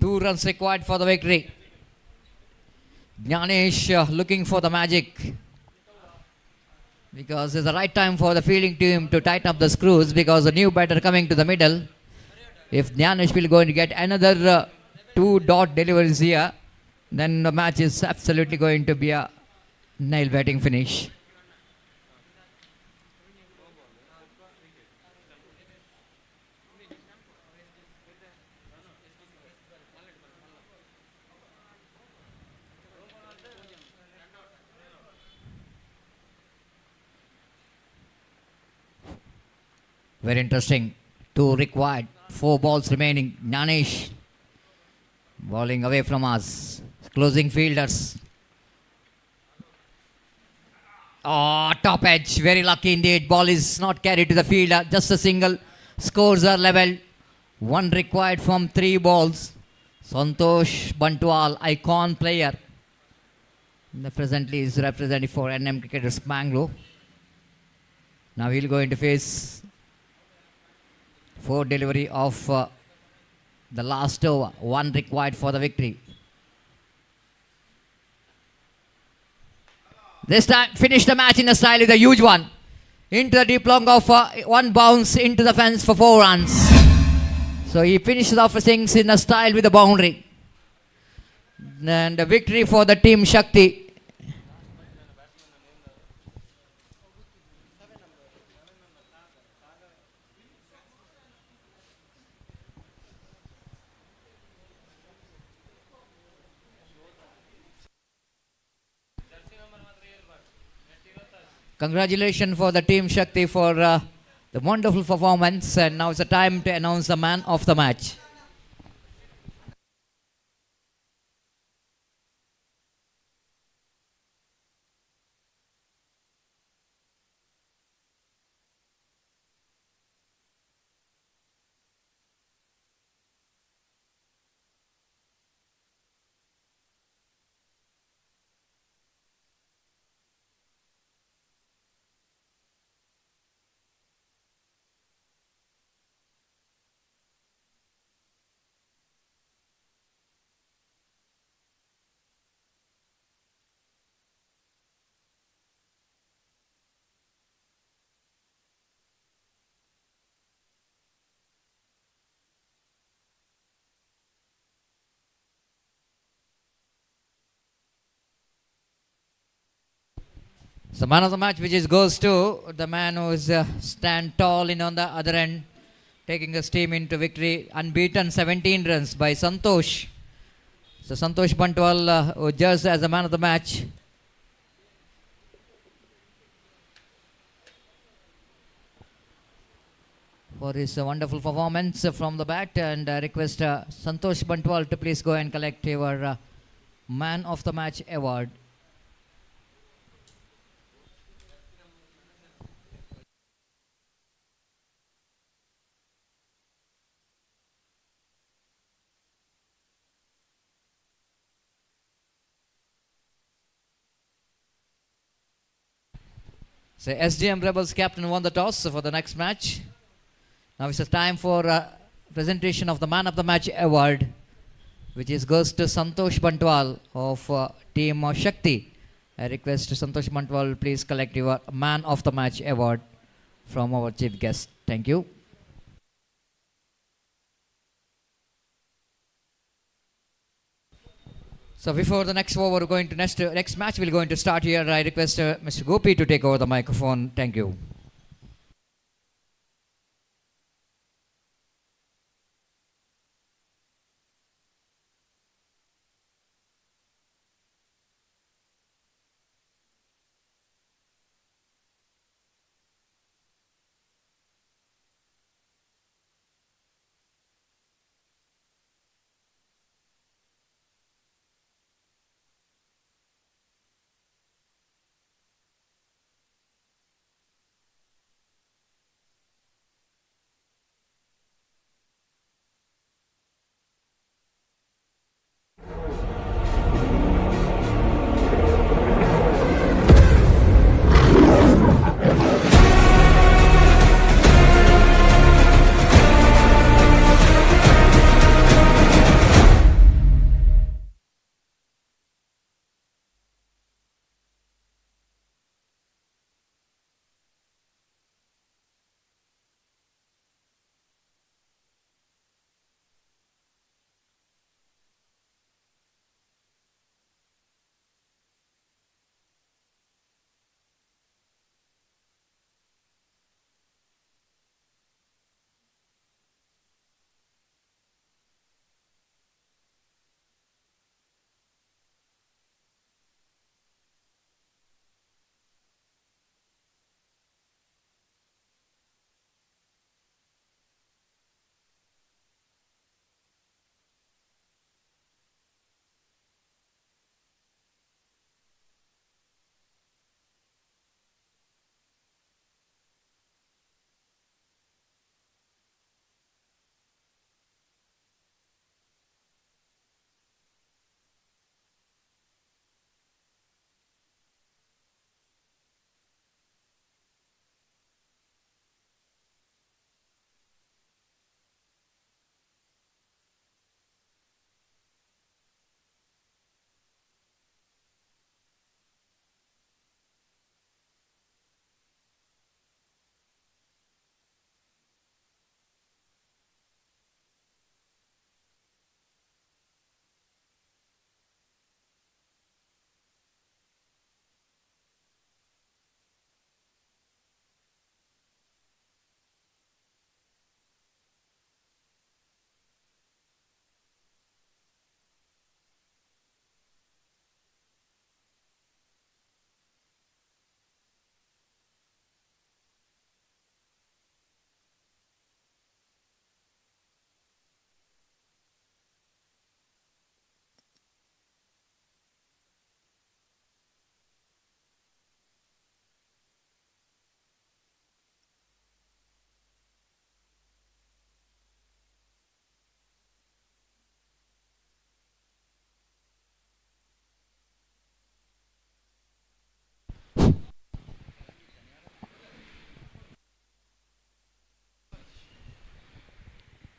2 runs required for the victory. Jnanish looking for the magic, because it's the right time for the fielding team to tighten up the screws, because the new batter coming to the middle. If Jnanish will going to get another 2 dot deliveries here, then the match is absolutely going to be a nail batting finish. Very interesting. 2 required. 4 balls remaining. Jnanish bowling away from us. Closing fielders. Top edge. Very lucky indeed. Ball is not carried to the fielder. Just a single. Scores are level. 1 required from 3 balls. Santosh Bantwal, icon player. Presently is representing for NM Cricketers Mangalore. Now he'll go into face 4 delivery of the last over. 1 required for the victory. This time finish the match in a style with a huge one. Into the deep long of 1 bounce into the fence for 4 runs. So he finishes off things in a style with a boundary. And a victory for the team Shakthi. Congratulations for the team Shakthi for the wonderful performance, and now it's the time to announce the man of the match. So man of the match, which is goes to the man who is stand tall in on the other end, taking his team into victory, unbeaten 17 runs by Santosh. So Santosh Bantwal who judged as the man of the match. For his wonderful performance from the bat, and I request Santosh Bantwal to please go and collect your man of the match award. So SDM Rebels captain won the toss for the next match. Now it's a time for presentation of the man of the match award, which is goes to Santosh Bantwal of team Shakthi. I request Santosh Bantwal please collect your man of the match award from our chief guest. Thank you. So before the next over going to next match will going to start here, I request Mr. Gopi to take over the microphone. Thank you.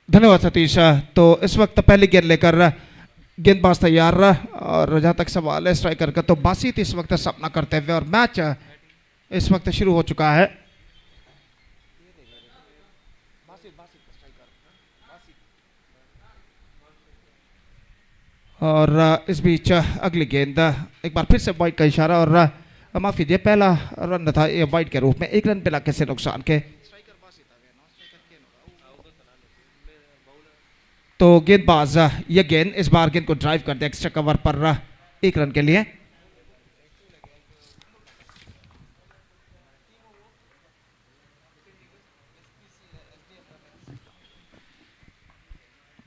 धन्यवाद सतीश। तो इस वक्त पहली गेंद लेकर गेंदबाज तैयार, और जहाँ तक सवाल है स्ट्राइकर का, तो बासित इस वक्त सामना करते हुए, और मैच इस वक्त शुरू हो चुका है। और इस बीच अगली गेंद, एक बार फिर से बॉय का इशारा, और माफ कीजिए, पहला रन था ये वाइड के रूप में, 1 रन पे लाके से नुकसान के। तो गेंदबाज ये गेंद इस बार गेंद को ड्राइव कर दिया एक्स्ट्रा कवर पर 1 रन के लिए।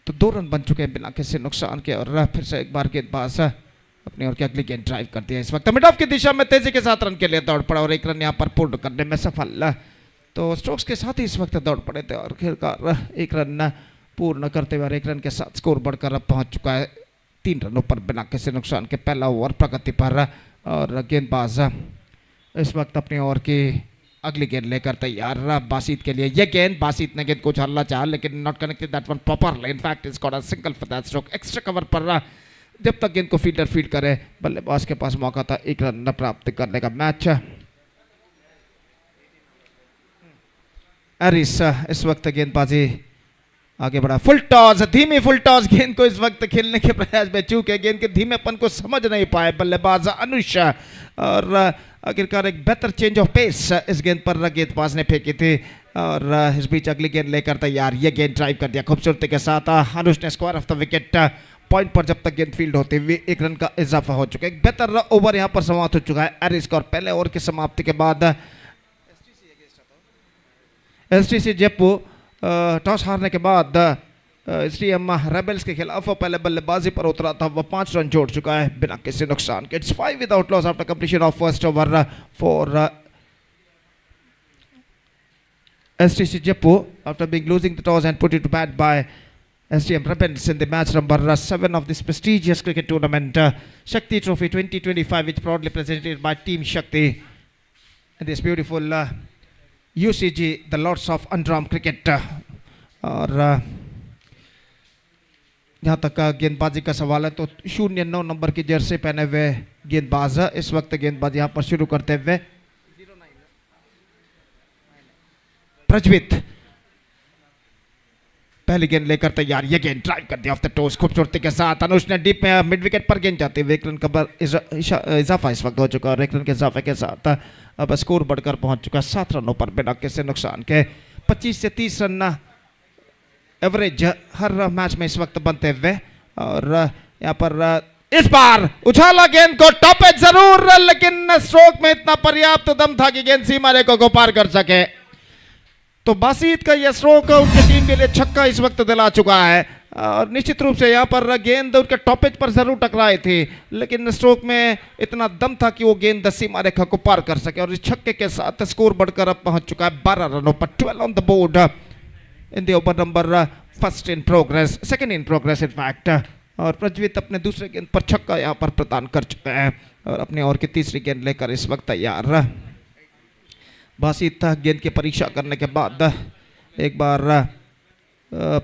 तो 2 रन बन चुके हैं बिना किसी नुकसान के, और फिर से एक बार गेंदबाज अपनी ओर की अगली गेंद ड्राइव कर दिया। इस वक्त मिड ऑफ की दिशा में तेजी के साथ रन के लिए दौड़ पड़ा और 1 रन यहां पर पूर्ण करने में सफल। तो स्ट्रोक्स के साथ ही इस वक्त दौड़ पड़े थे और आखिरकार 1 रन पूर्ण करते हुए 1 रन के साथ स्कोर बढ़कर अब पहुंच चुका है 3 रनों पर बिना किसी नुकसान के। पहला ओवर प्रगति पर और गेंदबाज इस वक्त अपनी ओर की अगली गेंद लेकर तैयार बासित के लिए। यह गेंद बासित ने गेंद को उछालना चाहा लेकिन not connected that one properly, in fact is got a single for that stroke. Extra cover पर जब तक गेंद को फील्डर फील्ड करे बल्लेबाज के पास मौका था 1 रन प्राप्त करने का। मैच एरिस इस वक्त गेंदबाजी आगे बढ़ा, फुल टॉस, धीमी फुल टॉस गेंद को इस वक्त खेलने के प्रयास में चूके गेंद के धीमेपन को समझ नहीं पाए बल्लेबाज अनुष, और आखिरकार एक बेहतर चेंज ऑफ पेस इस गेंद पर गेंदबाज ने फेंकी थी। और इस बीच अगली गेंद लेकर तैयार, ये गेंद ड्राइव कर दिया खूबसूरती के साथ। अनुष ने square of the wicket point पर जब तक गेंद फील्ड होते हुए 1 रन का इजाफा हो चुका है। एक बेहतर ओवर यहां पर समाप्त हो चुका है एरिस का, और पहले ओवर की समाप्ति के बाद STC जयपुर टॉस हारने के बाद STM रेबल्स के खिलाफ पहले बल्लेबाजी पर उतरा था, वह 5 रन जोड़ चुका है बिना किसी नुकसान के। It's 5 without loss after completion of first over for STC Japu after being losing the toss and put it to bat by STM Rebels in the match number 7 of this prestigious cricket tournament, Shakthi Trophy 2025, which proudly presented by Team Shakthi in this beautiful UCG, the Lords of Underarm Cricket. और जहाँ तक गेंदबाजी का सवाल है तो 09 number की Jersey पहने हुए गेंदबाज इस वक्त गेंदबाजी यहाँ पर शुरू करते हुए प्रज्वित पहली गेंद लेकर तैयार, ये गेंद ड्राइव कर दिया ऑफ द टोस खूबसूरती के साथ। अनुष ने डीप में मिड विकेट पर गेंद जाते हुए 1 रन का इजाफा इस वक्त हो चुका और 1 रन के इजाफे के साथ अब स्कोर बढ़कर पहुंच चुका 7 रनों पर बिना किसी नुकसान के। 25 से 30 रन एवरेज हर मैच में इस वक्त बनते हुए, और यहाँ पर इस बार उछाला गेंद को, टॉप एज जरूर लेकिन स्ट्रोक में इतना पर्याप्त दम था कि गेंद सीमा रेखा को पार कर सके। तो बासित का यह स्ट्रोक उनकी टीम के लिए छक्का इस वक्त दिला चुका है, और निश्चित रूप से यहाँ पर गेंद उनके टॉपेज पर जरूर टकराई थी लेकिन स्ट्रोक में इतना दम था कि वो गेंद सीमा रेखा को पार कर सके, और इस छक्के के साथ स्कोर बढ़कर अब पहुंच चुका है 12 रनों पर। 12 on the board in the over number first in progress, second in progress in fact. और प्रज्वित अपने दूसरे गेंद पर छक्का यहाँ पर प्रदान कर चुका है और अपने ओवर की तीसरी गेंद लेकर इस वक्त तैयार। बासित गेंद की परीक्षा करने के बाद एक बार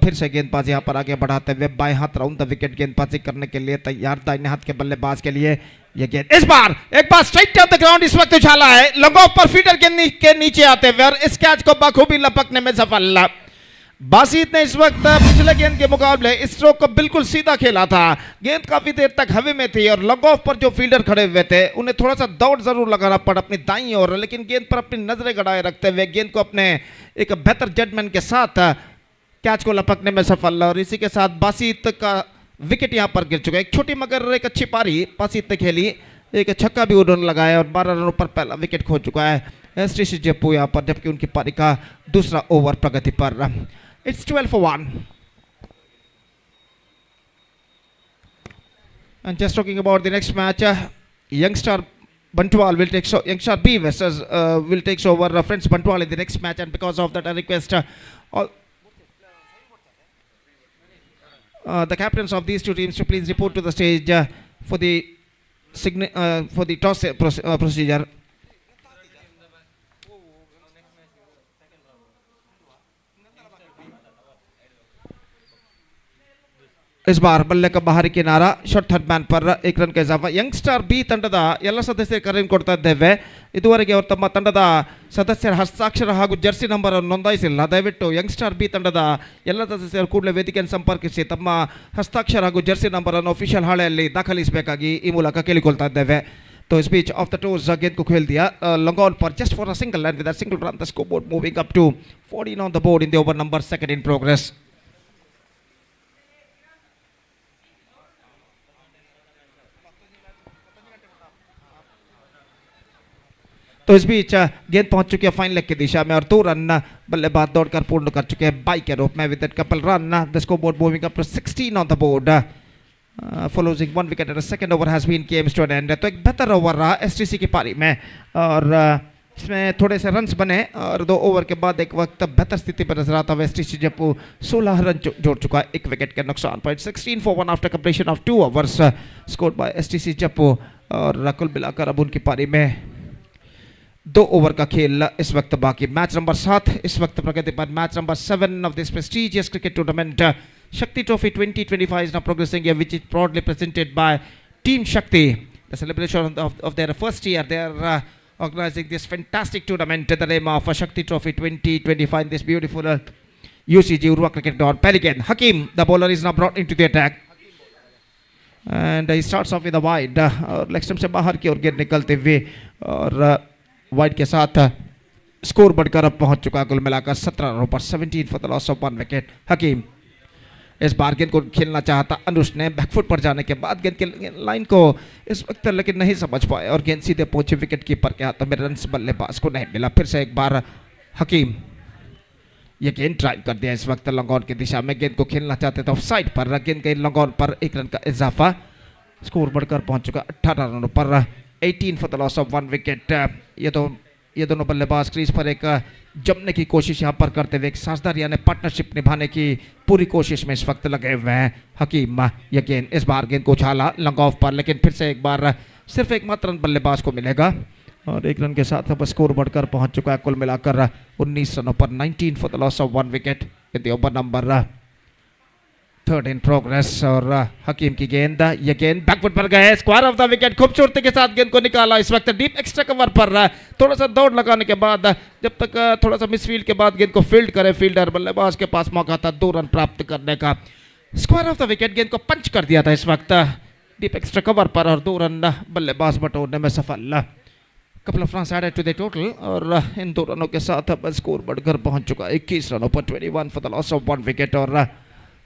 फिर से गेंदबाज यहाँ पर आगे बढ़ाते हुए बाएं हाथ राउंड द विकेट गेंदबाजी करने के लिए तैयार। दाहिने हाथ के बल्लेबाज के लिए ये गेंद इस बार एक बार स्ट्राइट ऑफ द ग्राउंड इस वक्त उछाला है, लॉन्ग ऑफ पर फील्डर के नीचे आते हुए और इस कैच को बखूबी लपकने में सफल। बासित ने इस वक्त पिछले गेंद के मुकाबले इस स्ट्रोक को बिल्कुल सीधा खेला था, गेंद काफी देर तक हवा में थी और लॉन्ग ऑफ पर जो फील्डर खड़े हुए थे उन्हें थोड़ा सा दौड़ जरूर लगाना पड़ा अपनी दाईं ओर, लेकिन गेंद पर अपनी नजरें गड़ाए रखते हुए गेंद को अपने एक बेहतर जजमेंट के साथ कैच को लपकने में सफल। और इसी के साथ बासित का विकेट यहाँ पर गिर चुका है। एक छोटी मगर एक अच्छी पारी बासित ने खेली, एक छक्का भी उन्होंने लगाया और 12 रनों पर पहला विकेट खो चुका है STC जयपुर यहाँ पर, जबकि उनकी पारी का दूसरा ओवर प्रगति पर। It's 12 for 1. And just talking about the next match, Youngstar Bantwal will take Youngstar B versus will take over Friends Bantwal in the next match, and because of that I request all the captains of these two teams to please report to the stage for the toss procedure. इस बार बल्ले का बाहरी किनारा short third man पर 1 run का इजाफा। Young Star B ತಂಡದ ಎಲ್ಲ ಸದಸ್ಯರು ಕರೆಯನ್ನು ಕೊಡ್ತಾ ಇದ್ದೇವೆ, ಇದುವರೆಗೆ ಅವರು ತಮ್ಮ ತಂಡದ ಸದಸ್ಯರ ಹಸ್ತಾಕ್ಷರ ಹಾಗೂ ಜರ್ಸಿ ನಂಬರ್ ಅನ್ನು ನೋಂದಾಯಿಸಿಲ್ಲ. ದಯವಿಟ್ಟು ಯಂಗ್ಸ್ಟಾರ್ ಬಿ ತಂಡದ ಎಲ್ಲ ಸದಸ್ಯರು ಕೂಡಲೇ ವೇದಿಕೆಯನ್ನು ಸಂಪರ್ಕಿಸಿ ತಮ್ಮ ಹಸ್ತಾಕ್ಷರ ಹಾಗೂ ಜರ್ಸಿ ನಂಬರ್ ಅನ್ನು ಅಫಿಷಿಯಲ್ ಹಾಳೆಯಲ್ಲಿ ದಾಖಲಿಸಬೇಕಾಗಿ ಈ ಮೂಲಕ ಕೇಳಿಕೊಳ್ತಾ ಇದ್ದೇವೆ. तो इस बीच ऑफ द टोज गेंद को खेल दिया लॉन्ग ऑन पर just for a single and with a single run the scoreboard moving up to 14 on the board in the over number 2 in progress. तो इस बीच गेंद पहुंच चुकी है फाइन लेग की दिशा में और 2 रन बल्लेबाज दौड़कर पूर्ण कर चुके हैं बाई के रूप में with that couple run the scoreboard moving up to 16 on the board. Following 1 wicket and the second over has been came to an end. तो एक बेहतर ओवर रहा एसटीसी की पारी में और इसमें थोड़े से रन्स बने और 2 ओवर के बाद एक वक्त बेहतर स्थिति पर नजर आता है. एसटीसी जप्पू 16 रन जोड़ चुका है 1 विकेट के नुकसान पर. 16 for 1 after completion of 2 overs scored by STC Jappu और कुल मिलाकर अब उनकी पारी में 2 ओवर का खेल इस वक्त बाकी. मैच नंबर 7 इस वक्त प्रगति पर. Match number 7 of this prestigious cricket tournament Shakthi Trophy 2025 is now progressing here, which is proudly presented by Team Shakthi. The celebration of their first year, they are organizing this fantastic tournament in the name of Shakthi Trophy 2025 in this beautiful UCG URWA cricket ground. Pelican Hakim, the bowler, is now brought into the attack. And he starts off with a wide. और leg stump से बाहर की ओर गेंद निकलते हुए और wide के साथ स्कोर बढ़कर अब पहुंच चुका है कुल मिलाकर 17 रनों पर. 17 for the loss of 1 wicket. हकीम इस बार गेंद को खेलना चाहता अनुष ने बैकफुट पर जाने के बाद गेंद के लाइन को इस वक्त लेकिन नहीं समझ पाए और गेंद सीधे पहुंचे विकेट कीपर के हाथों में. रन्स बल्लेबाज को नहीं मिला. फिर से एक बार हकीम ये गेंद ड्राइव कर दिया इस वक्त लॉन्ग ऑन की दिशा में. गेंद को खेलना चाहते थे ऑफ साइड पर. गेंद गई लॉन्ग ऑन पर 1 रन का इजाफा. स्कोर बढ़कर पहुंच चुका 18 रनों पर. 18 for the loss of 1 wicket. ये दोनों बल्लेबाज क्रीज पर एक जमने की कोशिश यहाँ पर करते हुए एक साझेदारी यानी पार्टनरशिप निभाने की पूरी कोशिश में इस वक्त लगे हुए हैं. हकीम ये गेंद इस बार गेंद को उछाला लॉन्ग ऑफ पर लेकिन फिर से एक बार सिर्फ एक मात्र रन बल्लेबाज को मिलेगा और 1 रन के साथ अब स्कोर बढ़कर पहुंच चुका है कुल मिलाकर 19 रनों पर. 19 for the loss of 1 wicket in the over number 3 in progress. और हकीम की गेंद ये गेंद बैकफुट पर गए. स्क्वायर ऑफ द विकेट खूबसूरती के साथ गेंद को निकाला इस वक्त डीप एक्स्ट्रा कवर पर. थोड़ा सा दौड़ लगाने के बाद जब तक थोड़ा सा मिसफील्ड के बाद गेंद को फील्ड करे फील्डर बल्लेबाज के पास मौका था 2 रन प्राप्त करने का. स्क्वायर ऑफ द विकेट गेंद को पंच कर दिया था इस वक्त डीप एक्स्ट्रा कवर पर और 2 रन बल्लेबाज बटोरने में सफल. Couple of runs added to the total और इन 2 रनों के साथ अब स्कोर बढ़कर पहुंच चुका 21 रनों पर. 21 for the loss of 1 wicket और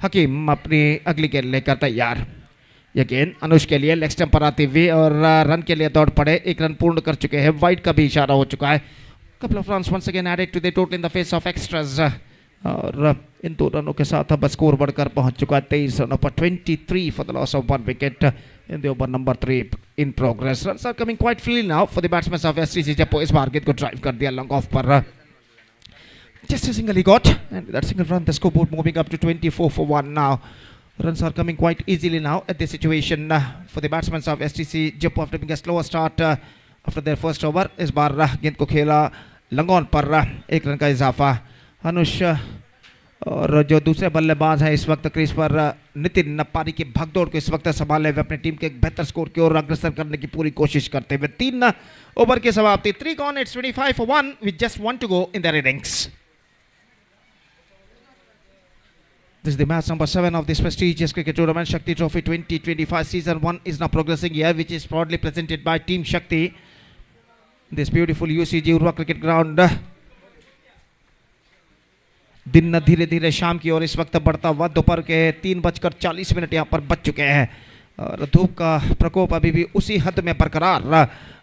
हकीम अपनी अगली गेंद लेकर तैयार. यह गेंद अनुष के लिए लेग स्टंप पर आती हुई और रन के लिए दौड़ पड़े. 1 रन पूर्ण कर चुके हैं. वाइड का भी इशारा हो चुका है. Couple of runs once again added to the total in the face of extras और इन 2 रनों के साथ अब स्कोर बढ़कर पहुंच चुका है 23 रनों पर. 23 for the loss of 1 wicket in the over number 3 in progress. Runs are coming quite freely now for the batsman of STC Jappu. इस बार गेंद को ड्राइव कर दिया लॉन्ग ऑफ पर. Just a single he got, and with that single run, the scoreboard moving up to 24 for 1 now. Runs are coming quite easily now at this situation for the batsmen of STC Japu after being a slower start after their first over. इस बार गेंद को खेला long on पर 1 run का इजाफा. अनुष और जो दूसरे बल्लेबाज हैं इस वक्त क्रीज पर नितिन पारी की भागदौड़ को इस वक्त संभाले हुए अपनी टीम के एक बेहतर स्कोर की ओर अग्रसर करने की पूरी कोशिश करते हुए. 3 ओवर की समाप्ति. 3 gone. It's 25 for 1 with just 1 to go in their innings. This is the match number 7 of this prestigious cricket tournament. Shakthi Trophy 2025 Season 1 is now progressing here, which is proudly presented by Team Shakthi. This beautiful UCG URWA cricket ground. दिन धीरे धीरे शाम की ओर इस वक्त बढ़ता हुआ. दोपहर के 3:40 यहाँ पर बज चुके हैं और धूप का प्रकोप अभी भी उसी हद में बरकरार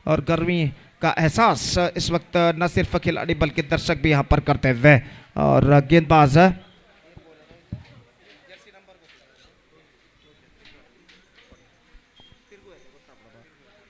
और गर्मी का एहसास इस वक्त न सिर्फ खिलाड़ी बल्कि दर्शक भी यहाँ पर करते हुए. और गेंदबाज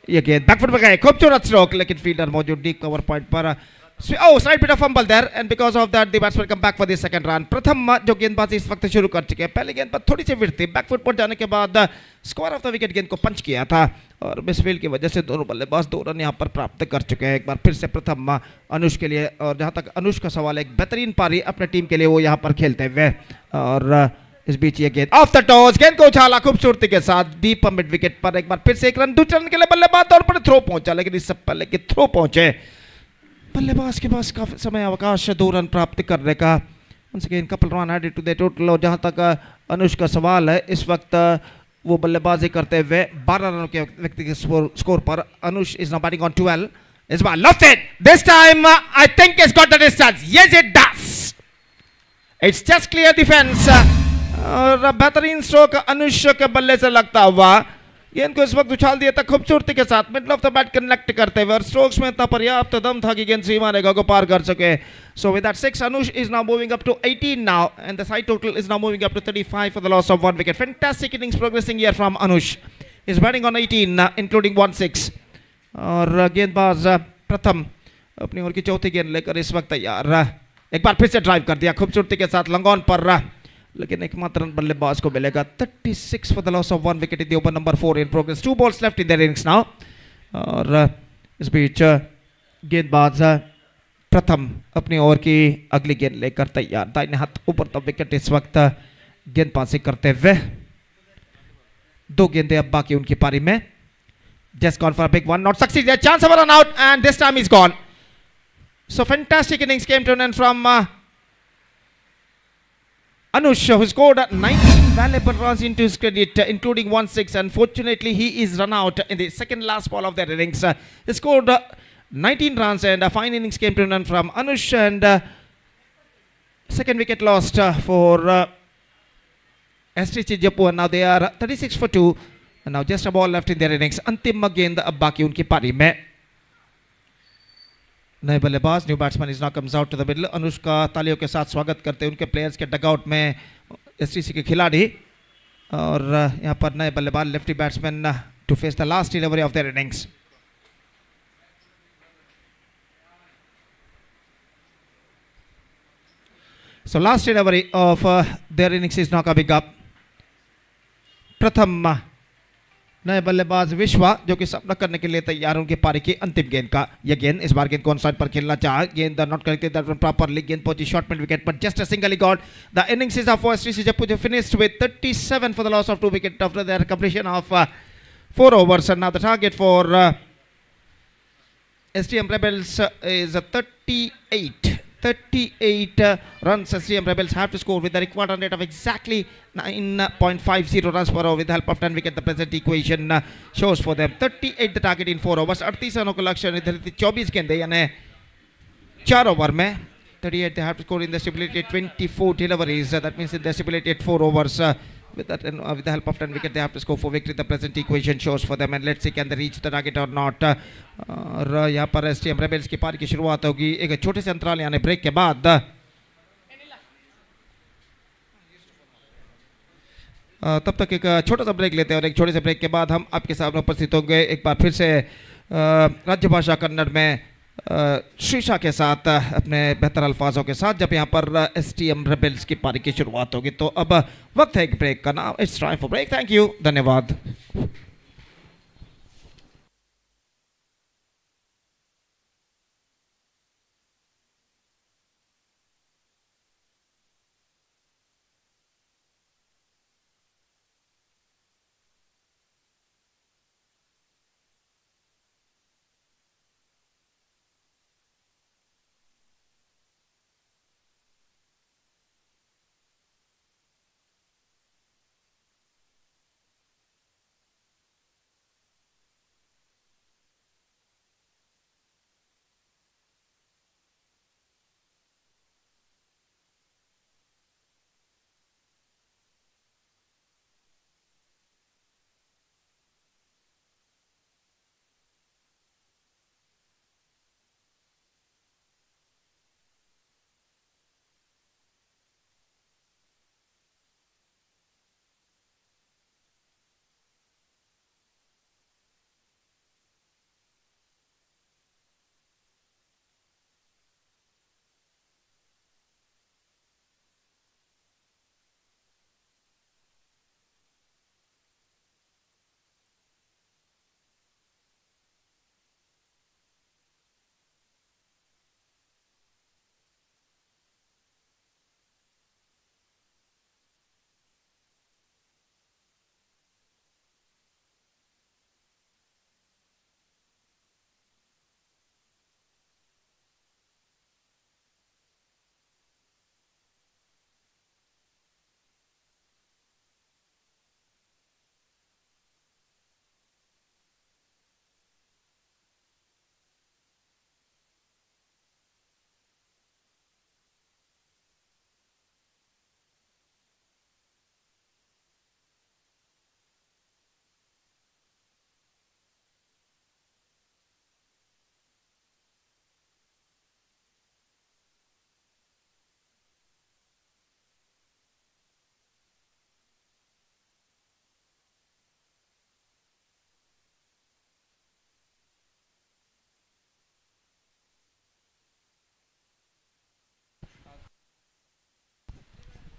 ये गेंद बैकफुट पर गए. खूबसूरत स्ट्रोक लेकिन फील्डर मौजूद डीप कवर पॉइंट पर. Slight bit of fumble there and because of that the batsman come back for the second run. Pratham जो गेंदबाजी इस वक्त शुरू कर चुके हैं. पहले गेंद पर थोड़ी सी विड थी. बैकफुट पर जाने के बाद स्क्वायर ऑफ द विकेट गेंद को पंच किया था और मिसफील्ड की वजह से दोनों बल्लेबाज 2 रन यहाँ पर प्राप्त कर चुके हैं. एक बार फिर से प्रथम अनुष के लिए और जहाँ तक अनुष का सवाल है एक बेहतरीन पारी अपने टीम के लिए वो यहाँ पर खेलते हुए. और इस बीच ये गेंद ऑफ द टॉस. गेंद को उछाला खूबसूरती के साथ डीप मिड विकेट पर. एक बार फिर से 1 रन. दूसरे रन के लिए बल्लेबाज तौर पर थ्रो पहुंचा लेकिन इससे पहले कि थ्रो पहुंचे बल्लेबाज के पास काफी समय अवकाश 2 रन प्राप्त करने का. Couple run added to the total. और जहां तक अनुष का सवाल है इस वक्त वो बल्लेबाजी करते हुए 12 रनों के व्यक्तिगत स्कोर पर Anush is now batting on 12 इस बार lost it this time I think it's got the distance yes it does it's just clear defence और बेहतरीन स्ट्रोक अनुष के बल्ले से लगता हुआ गेंद को इस वक्त उछाल दिया था खूबसूरती के साथ middle of the bat connect करते हुए और स्ट्रोक्स में इतना पर्याप्त दम था कि गेंद सीमा रेखा को पार कर सके so with that 6 Anush is now moving up to 18 now and the side total is now moving up to 35 for the loss of 1 wicket fantastic innings progressing here from Anush is batting on 18 including 1-6 और गेंदबाज प्रथम अपनी ओर की चौथी गेंद लेकर इस वक्त तैयार एक बार फिर से ड्राइव कर दिया खूबसूरती के साथ लंगॉन पर लेकिन एकमात्र बल्लेबाज को मिलेगा 36 for the loss of 1 wicket in the over number 4 in progress 2 balls left in their innings now और इस बीच गेंदबाज प्रथम अपनी ओर की अगली गेंद लेकर तैयार दाहिने हाथ ऊपर तब विकेट इस वक्त गेंदबाजी करते हुए 2 गेंदें अब बाकी उनकी पारी में just gone for a big one not succeed a chance of a run out and this time he's gone so fantastic innings came to an end from Anush who scored 19 valuable runs into his credit including 1-6 unfortunately he is run out in the second last ball of their innings he scored 19 runs and a fine innings came to an end from Anush and second wicket lost for STC Japu and now they are 36 for 2 and now just a ball left in their innings अंतिम गेंद अब बाकी उनकी पारी में नए बल्लेबाज new batsman is now comes out to the middle Anush का तालियों के साथ स्वागत करते हैं उनके प्लेयर्स के डगआउट में एसटीसी के खिलाड़ी और यहां पर नए बल्लेबाज lefty batsman to face the last delivery of their innings so last delivery of their innings is now coming up प्रथम नए बल्लेबाज विश्वा जो कि सामना करने के लिए तैयार उनकी पारी की अंतिम गेंद का यह गेंद इस बार गेंद कौन साइड पर खेलना चाहा गेंद not corrected that one properly गेंद पहुंची शॉर्ट मिड विकेट पर just a single he got the innings is of STC Jappu जो finished with 37 for the loss of 2 wicket after their completion of 4 overs and now the target for STM Rebels is 38 runs STM Rebels have to score with the required run rate of exactly 9.50 runs per over with the help of 10 wicket the present equation shows for them 38 the target in 4 overs 38 रनों का लक्ष्य निर्धारित 24 गेंदें यानी 4 over में 38 they have to score in the stipulated 24 deliveries that means in the stipulated 4 overs with the help of 10 wicket they have to score for victory the present equation shows for them and let's see can they reach the target or not और यहाँ पर STM Rebels की पारी की शुरुआत होगी एक छोटे से अंतराल यानी ब्रेक के बाद तब तक एक छोटा सा ब्रेक लेते हैं और एक छोटे से ब्रेक के बाद हम आपके सामने उपस्थित होंगे एक बार फिर से राज्य भाषा कन्नड़ में शीशा के साथ अपने बेहतर अल्फाजों के साथ जब यहाँ पर STM Rebels की पारी की शुरुआत होगी तो अब वक्त है एक ब्रेक का नाम it's time for break thank you धन्यवाद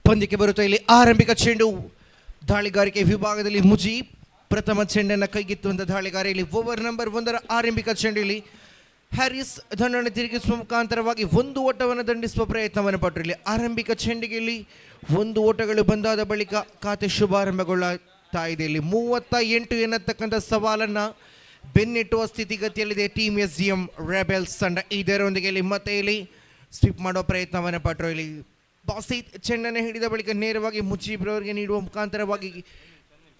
ಪಂದ್ಯಕ್ಕೆ ಬರುತ್ತಾ ಇಲ್ಲಿ ಆರಂಭಿಕ ಚೆಂಡು. ದಾಳಿಗಾರಿಕೆ ವಿಭಾಗದಲ್ಲಿ ಮುಜೀಬ್ ಪ್ರಥಮ ಚೆಂಡನ್ನು ಕೈಗೆತ್ತುವಂಥ ದಾಳಿಗಾರ. ಇಲ್ಲಿ ಓವರ್ ನಂಬರ್ 1 ಆರಂಭಿಕ ಚೆಂಡು. ಇಲ್ಲಿ ಹ್ಯಾರಿಸ್ ದಂಡನ್ನು ತಿರುಗಿಸುವ ಮುಖಾಂತರವಾಗಿ 1 ಓಟವನ್ನು ದಂಡಿಸುವ ಪ್ರಯತ್ನವನ್ನು ಪಟ್ಟರು. ಇಲ್ಲಿ ಆರಂಭಿಕ ಚೆಂಡಿಗೆ ಇಲ್ಲಿ 1 ಓಟಗಳು ಬಂದಾದ ಬಳಿಕ ಖಾತೆ ಶುಭಾರಂಭಗೊಳ್ಳುತ್ತಾ ಇದೆ. ಇಲ್ಲಿ 38 ಎನ್ನತಕ್ಕಂಥ ಸವಾಲನ್ನು ಬೆನ್ನೆಟ್ಟುವ ಸ್ಥಿತಿಗತಿಯಲ್ಲಿದೆ ಟೀಮ್ SDM ರೆಬೆಲ್ಸ್ ತಂಡ. ಇದರೊಂದಿಗೆ ಇಲ್ಲಿ ಮತ್ತೆ ಇಲ್ಲಿ ಸ್ವೀಪ್ ಮಾಡುವ ಪ್ರಯತ್ನವನ್ನು ಪಟ್ಟರು. ಇಲ್ಲಿ ಬಾಸಿತ್ ಚೆಂಡನ್ನು ಹಿಡಿದ ಬಳಿಕ ನೇರವಾಗಿ ಮುಜೀಬ್ರವರಿಗೆ ನೀಡುವ ಮುಖಾಂತರವಾಗಿ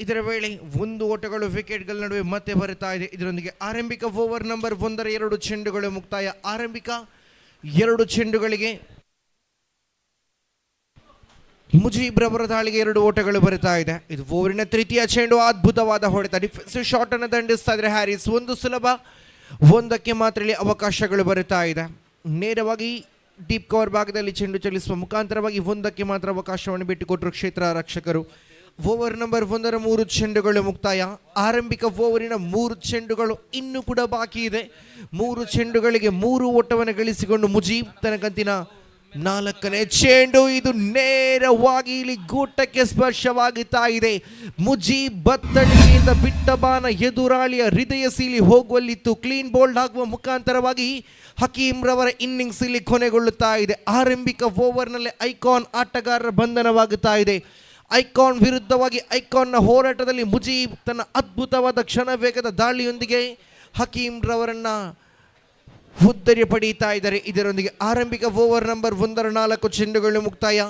ಇದರ ವೇಳೆ 1 ಓಟಗಳು ವಿಕೆಟ್ಗಳ ನಡುವೆ ಮತ್ತೆ ಬರುತ್ತಾ ಇದೆ. ಇದರೊಂದಿಗೆ ಆರಂಭಿಕ ಓವರ್ ನಂಬರ್ 1 2 ಚೆಂಡುಗಳು ಮುಕ್ತಾಯ. ಆರಂಭಿಕ 2 ಚೆಂಡುಗಳಿಗೆ ಮುಜೀಬ್ರವರ ದಾಳಿಗೆ 2 ಓಟಗಳು ಬರುತ್ತಾ ಇದೆ. ಇದು ಓವರಿನ ತೃತೀಯ ಚೆಂಡು. ಅದ್ಭುತವಾದ ಹೊಡೆತ, ಡಿಫೆನ್ಸಿವ್ ಶಾಟ್ ಅನ್ನು ದಂಡಿಸ್ತಾ ಇದ್ದಾರೆ ಹ್ಯಾರಿಸ್. 1 ಸುಲಭ, 1ಕ್ಕೆ ಮಾತ್ರ ಇಲ್ಲಿ ಅವಕಾಶಗಳು ಬರುತ್ತಾ ಇದೆ. ನೇರವಾಗಿ ಡೀಪ್ ಕವರ್ ಭಾಗದಲ್ಲಿ ಚೆಂಡು ಚಲಿಸುವ ಮುಖಾಂತರವಾಗಿ 1ಕ್ಕೆ ಮಾತ್ರ ಅವಕಾಶವನ್ನು ಬಿಟ್ಟುಕೊಟ್ಟರು ಕ್ಷೇತ್ರ ರಕ್ಷಕರು. ಓವರ್ ನಂಬರ್ 1 3 ಚೆಂಡುಗಳು ಮುಕ್ತಾಯ. ಆರಂಭಿಕ ಓವರಿನ 3 ಚೆಂಡುಗಳು ಇನ್ನೂ ಕೂಡ ಬಾಕಿ ಇದೆ. 3 ಚೆಂಡುಗಳಿಗೆ 3 ಓಟವನ್ನು ಗಳಿಸಿಕೊಂಡು ಮುಜೀಬ್ ತನ್ನ ಕಂತಿನ 4ನೇ ಚೆಂಡು. ಇದು ನೇರವಾಗಿ ಇಲ್ಲಿ ಗೂಟಕ್ಕೆ ಸ್ಪರ್ಶವಾಗುತ್ತಾ ಇದೆ. ಮುಜೀಬ್ ಬತ್ತಳಿಕೆಯಿಂದ ಬಿಟ್ಟ ಬಾಣ ಎದುರಾಳಿಯ ಹೃದಯ ಸೀಲಿ ಹೋಗುವಲ್ಲಿತ್ತು. ಕ್ಲೀನ್ ಬೋಲ್ಡ್ ಆಗುವ ಮುಖಾಂತರವಾಗಿ ಹಕೀಮ್ ರವರ ಇನ್ನಿಂಗ್ಸ್ ಇಲ್ಲಿ ಕೊನೆಗೊಳ್ಳುತ್ತಾ ಇದೆ. ಆರಂಭಿಕ ಓವರ್ನಲ್ಲಿ ಐಕಾನ್ ಆಟಗಾರರ ಬಂಧನವಾಗುತ್ತಾ ಇದೆ. ಐಕಾನ್ ವಿರುದ್ಧವಾಗಿ ಐಕಾನ್ನ ಹೋರಾಟದಲ್ಲಿ ಮುಜೀಬ್ ತನ್ನ ಅದ್ಭುತವಾದ ಕ್ಷಣ ವೇಗದ ದಾಳಿಯೊಂದಿಗೆ ಹಕೀಮ್ ರವರನ್ನ ಹುದ್ದರಿ ಪಡೆಯುತ್ತಾ ಇದ್ದಾರೆ. ಇದರೊಂದಿಗೆ ಆರಂಭಿಕ ಓವರ್ ನಂಬರ್ 1 4 ಚೆಂಡುಗಳು ಮುಕ್ತಾಯ.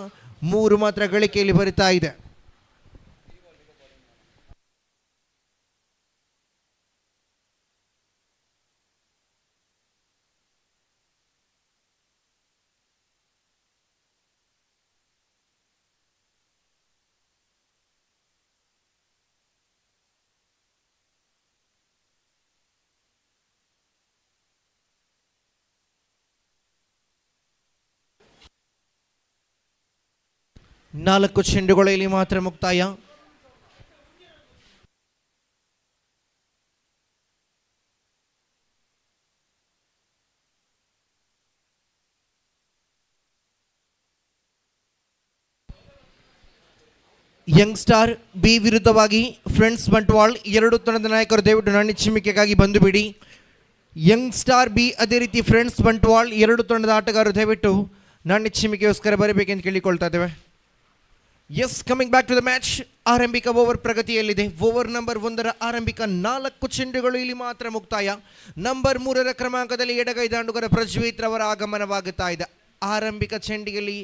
3 ಮಾತ್ರ ಗಳಿಕೆಯಲ್ಲಿ ಬರುತ್ತಾ ಇದೆ. ನಾಲ್ಕು ಚೆಂಡುಗಳು ಇಲ್ಲಿ ಮಾತ್ರ ಮುಕ್ತಾಯ. ಯಂಗ್ಸ್ಟಾರ್ ಬಿ ವಿರುದ್ಧವಾಗಿ ಫ್ರೆಂಡ್ಸ್ ಬಂಟ್ವಾಳ್ 2 ತಂಡದ ನಾಯಕರು ದಯವಿಟ್ಟು ನಾಣ್ಯ ಚಿಮ್ಮಿಕೆಗಾಗಿ ಬಂದು ಬಿಡಿ. ಯಂಗ್ಸ್ಟಾರ್ ಬಿ ಅದೇ ರೀತಿ ಫ್ರೆಂಡ್ಸ್ ಬಂಟ್ವಾಳ್ 2 ತಂಡದ ಆಟಗಾರರು ದಯವಿಟ್ಟು ನಾಣ್ಯ ಚಿಮ್ಮಿಕೆಗೋಸ್ಕರ ಬರಬೇಕೆಂದು ಕೇಳಿಕೊಳ್ತಾ ಇದ್ದೇವೆ. Yes, coming back to the match. ಆರಂಭಿಕ ಓವರ್ ಪ್ರಗತಿಯಲ್ಲಿದೆ. ಓವರ್ ನಂಬರ್ 1 ಆರಂಭಿಕ 4 ಚೆಂಡುಗಳು ಇಲ್ಲಿ ಮಾತ್ರ ಮುಕ್ತಾಯ. ನಂಬರ್ 3 ಕ್ರಮಾಂಕದಲ್ಲಿ ಎಡಗೈ ದಾಂಡುಗರ ಪ್ರಜ್ವೀತ್ ರವರ ಆಗಮನವಾಗುತ್ತಾ ಇದೆ. ಆರಂಭಿಕ ಚೆಂಡಿಗೆಯಲ್ಲಿ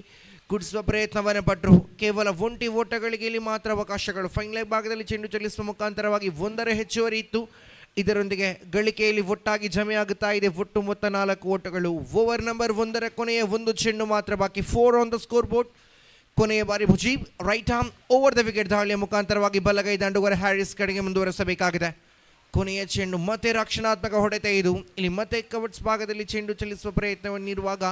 ಕುಡಿಸುವ ಪ್ರಯತ್ನವನ್ನು ಪಟ್ಟರು. ಕೇವಲ 1 ಓಟಗಳಿಗೆ ಇಲ್ಲಿ ಮಾತ್ರ ಅವಕಾಶಗಳು. ಫೈನಲ್ ಭಾಗದಲ್ಲಿ ಚೆಂಡು ಚಲಿಸುವ ಮುಖಾಂತರವಾಗಿ 1 ಹೆಚ್ಚುವರಿ ಇತ್ತು. ಇದರೊಂದಿಗೆ ಗಳಿಕೆಯಲ್ಲಿ ಒಟ್ಟಾಗಿ ಜಮೆಯಾಗುತ್ತಾ ಇದೆ. ಒಟ್ಟು ಮೊತ್ತ 4 ಓಟಗಳು. ಓವರ್ ನಂಬರ್ 1 ಕೊನೆಯ 1 ಚೆಂಡು ಮಾತ್ರ ಬಾಕಿ. 4 ಆನ್ ದ ಸ್ಕೋರ್ ಬೋರ್ಡ್. ಕೊನೆಯ ಬಾರಿ Mujeeb right arm over the wicket ದಾಳಿಯ ಮುಖಾಂತರವಾಗಿ ಬಲಗೈ ದಾಂಡುಗರ ಹ್ಯಾರಿಸ್ ಕಡೆಗೆ ಮುಂದುವರೆಸಬೇಕಾಗಿದೆ. ಕೊನೆಯ ಚೆಂಡು ಮತ್ತೆ ರಕ್ಷಣಾತ್ಮಕ ಹೊಡೆತ. ಇದು ಇಲ್ಲಿ ಮತ್ತೆ ಕವರ್ಸ್ ಭಾಗದಲ್ಲಿ ಚೆಂಡು ಚಲಿಸುವ ಪ್ರಯತ್ನವನ್ನು ನೀಡುವಾಗ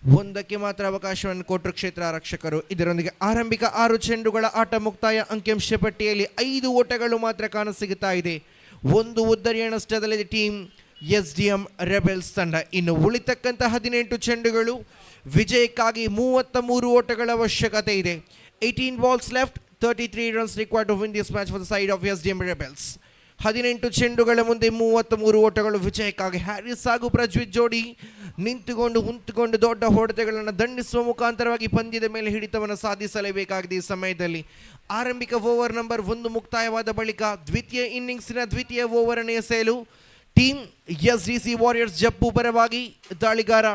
1ಕ್ಕೆ ಮಾತ್ರ ಅವಕಾಶವನ್ನು ಕೊಟ್ಟರು ಕ್ಷೇತ್ರ ರಕ್ಷಕರು. ಇದರೊಂದಿಗೆ ಆರಂಭಿಕ 6 ಚೆಂಡುಗಳ ಆಟ ಮುಕ್ತಾಯ. ಅಂಕಿಅಂಶ ಪಟ್ಟಿಯಲ್ಲಿ 5 ಓಟಗಳು ಮಾತ್ರ ಕಾಣಸಿಗುತ್ತಾ ಇದೆ. 1 ಉದ್ದರಿಯ ನಷ್ಟದಲ್ಲಿ ಟೀಮ್ SDM ರೆಬೆಲ್ಸ್ ತಂಡ. ಇನ್ನು ಉಳಿತಕ್ಕಂಥ 18 ಚೆಂಡುಗಳು ವಿಜಯಕ್ಕಾಗಿ 33 ಓಟಗಳ ಅವಶ್ಯಕತೆ ಇದೆ. 18 balls left, 33 runs required to win this match for the side of SDM rebels. 18 ಚೆಂಡುಗಳ ಮುಂದೆ 33 ಓಟಗಳು ವಿಜಯಕ್ಕಾಗಿ. ಹ್ಯಾರಿಸ್ ಹಾಗೂ ಪ್ರಜ್ವೀತ್ ಜೋಡಿ ನಿಂತುಕೊಂಡು ದೊಡ್ಡ ಹೊಡೆತಗಳನ್ನು ದಂಡಿಸುವ ಮುಖಾಂತರವಾಗಿ ಪಂದ್ಯದ ಮೇಲೆ ಹಿಡಿತವನ್ನು ಸಾಧಿಸಲೇಬೇಕಾಗಿದೆ. ಈ ಸಮಯದಲ್ಲಿ ಆರಂಭಿಕ ಓವರ್ ನಂಬರ್ 1 ಮುಕ್ತಾಯವಾದ ಬಳಿಕ ದ್ವಿತೀಯ ಇನ್ನಿಂಗ್ಸಿನ ದ್ವಿತೀಯ ಓವರನ್ನು ಎಸೆಯಲು ಟೀಮ್ STC ವಾರಿಯರ್ಸ್ ಜಪ್ಪು ಪರವಾಗಿ ದಾಳಿಗಾರ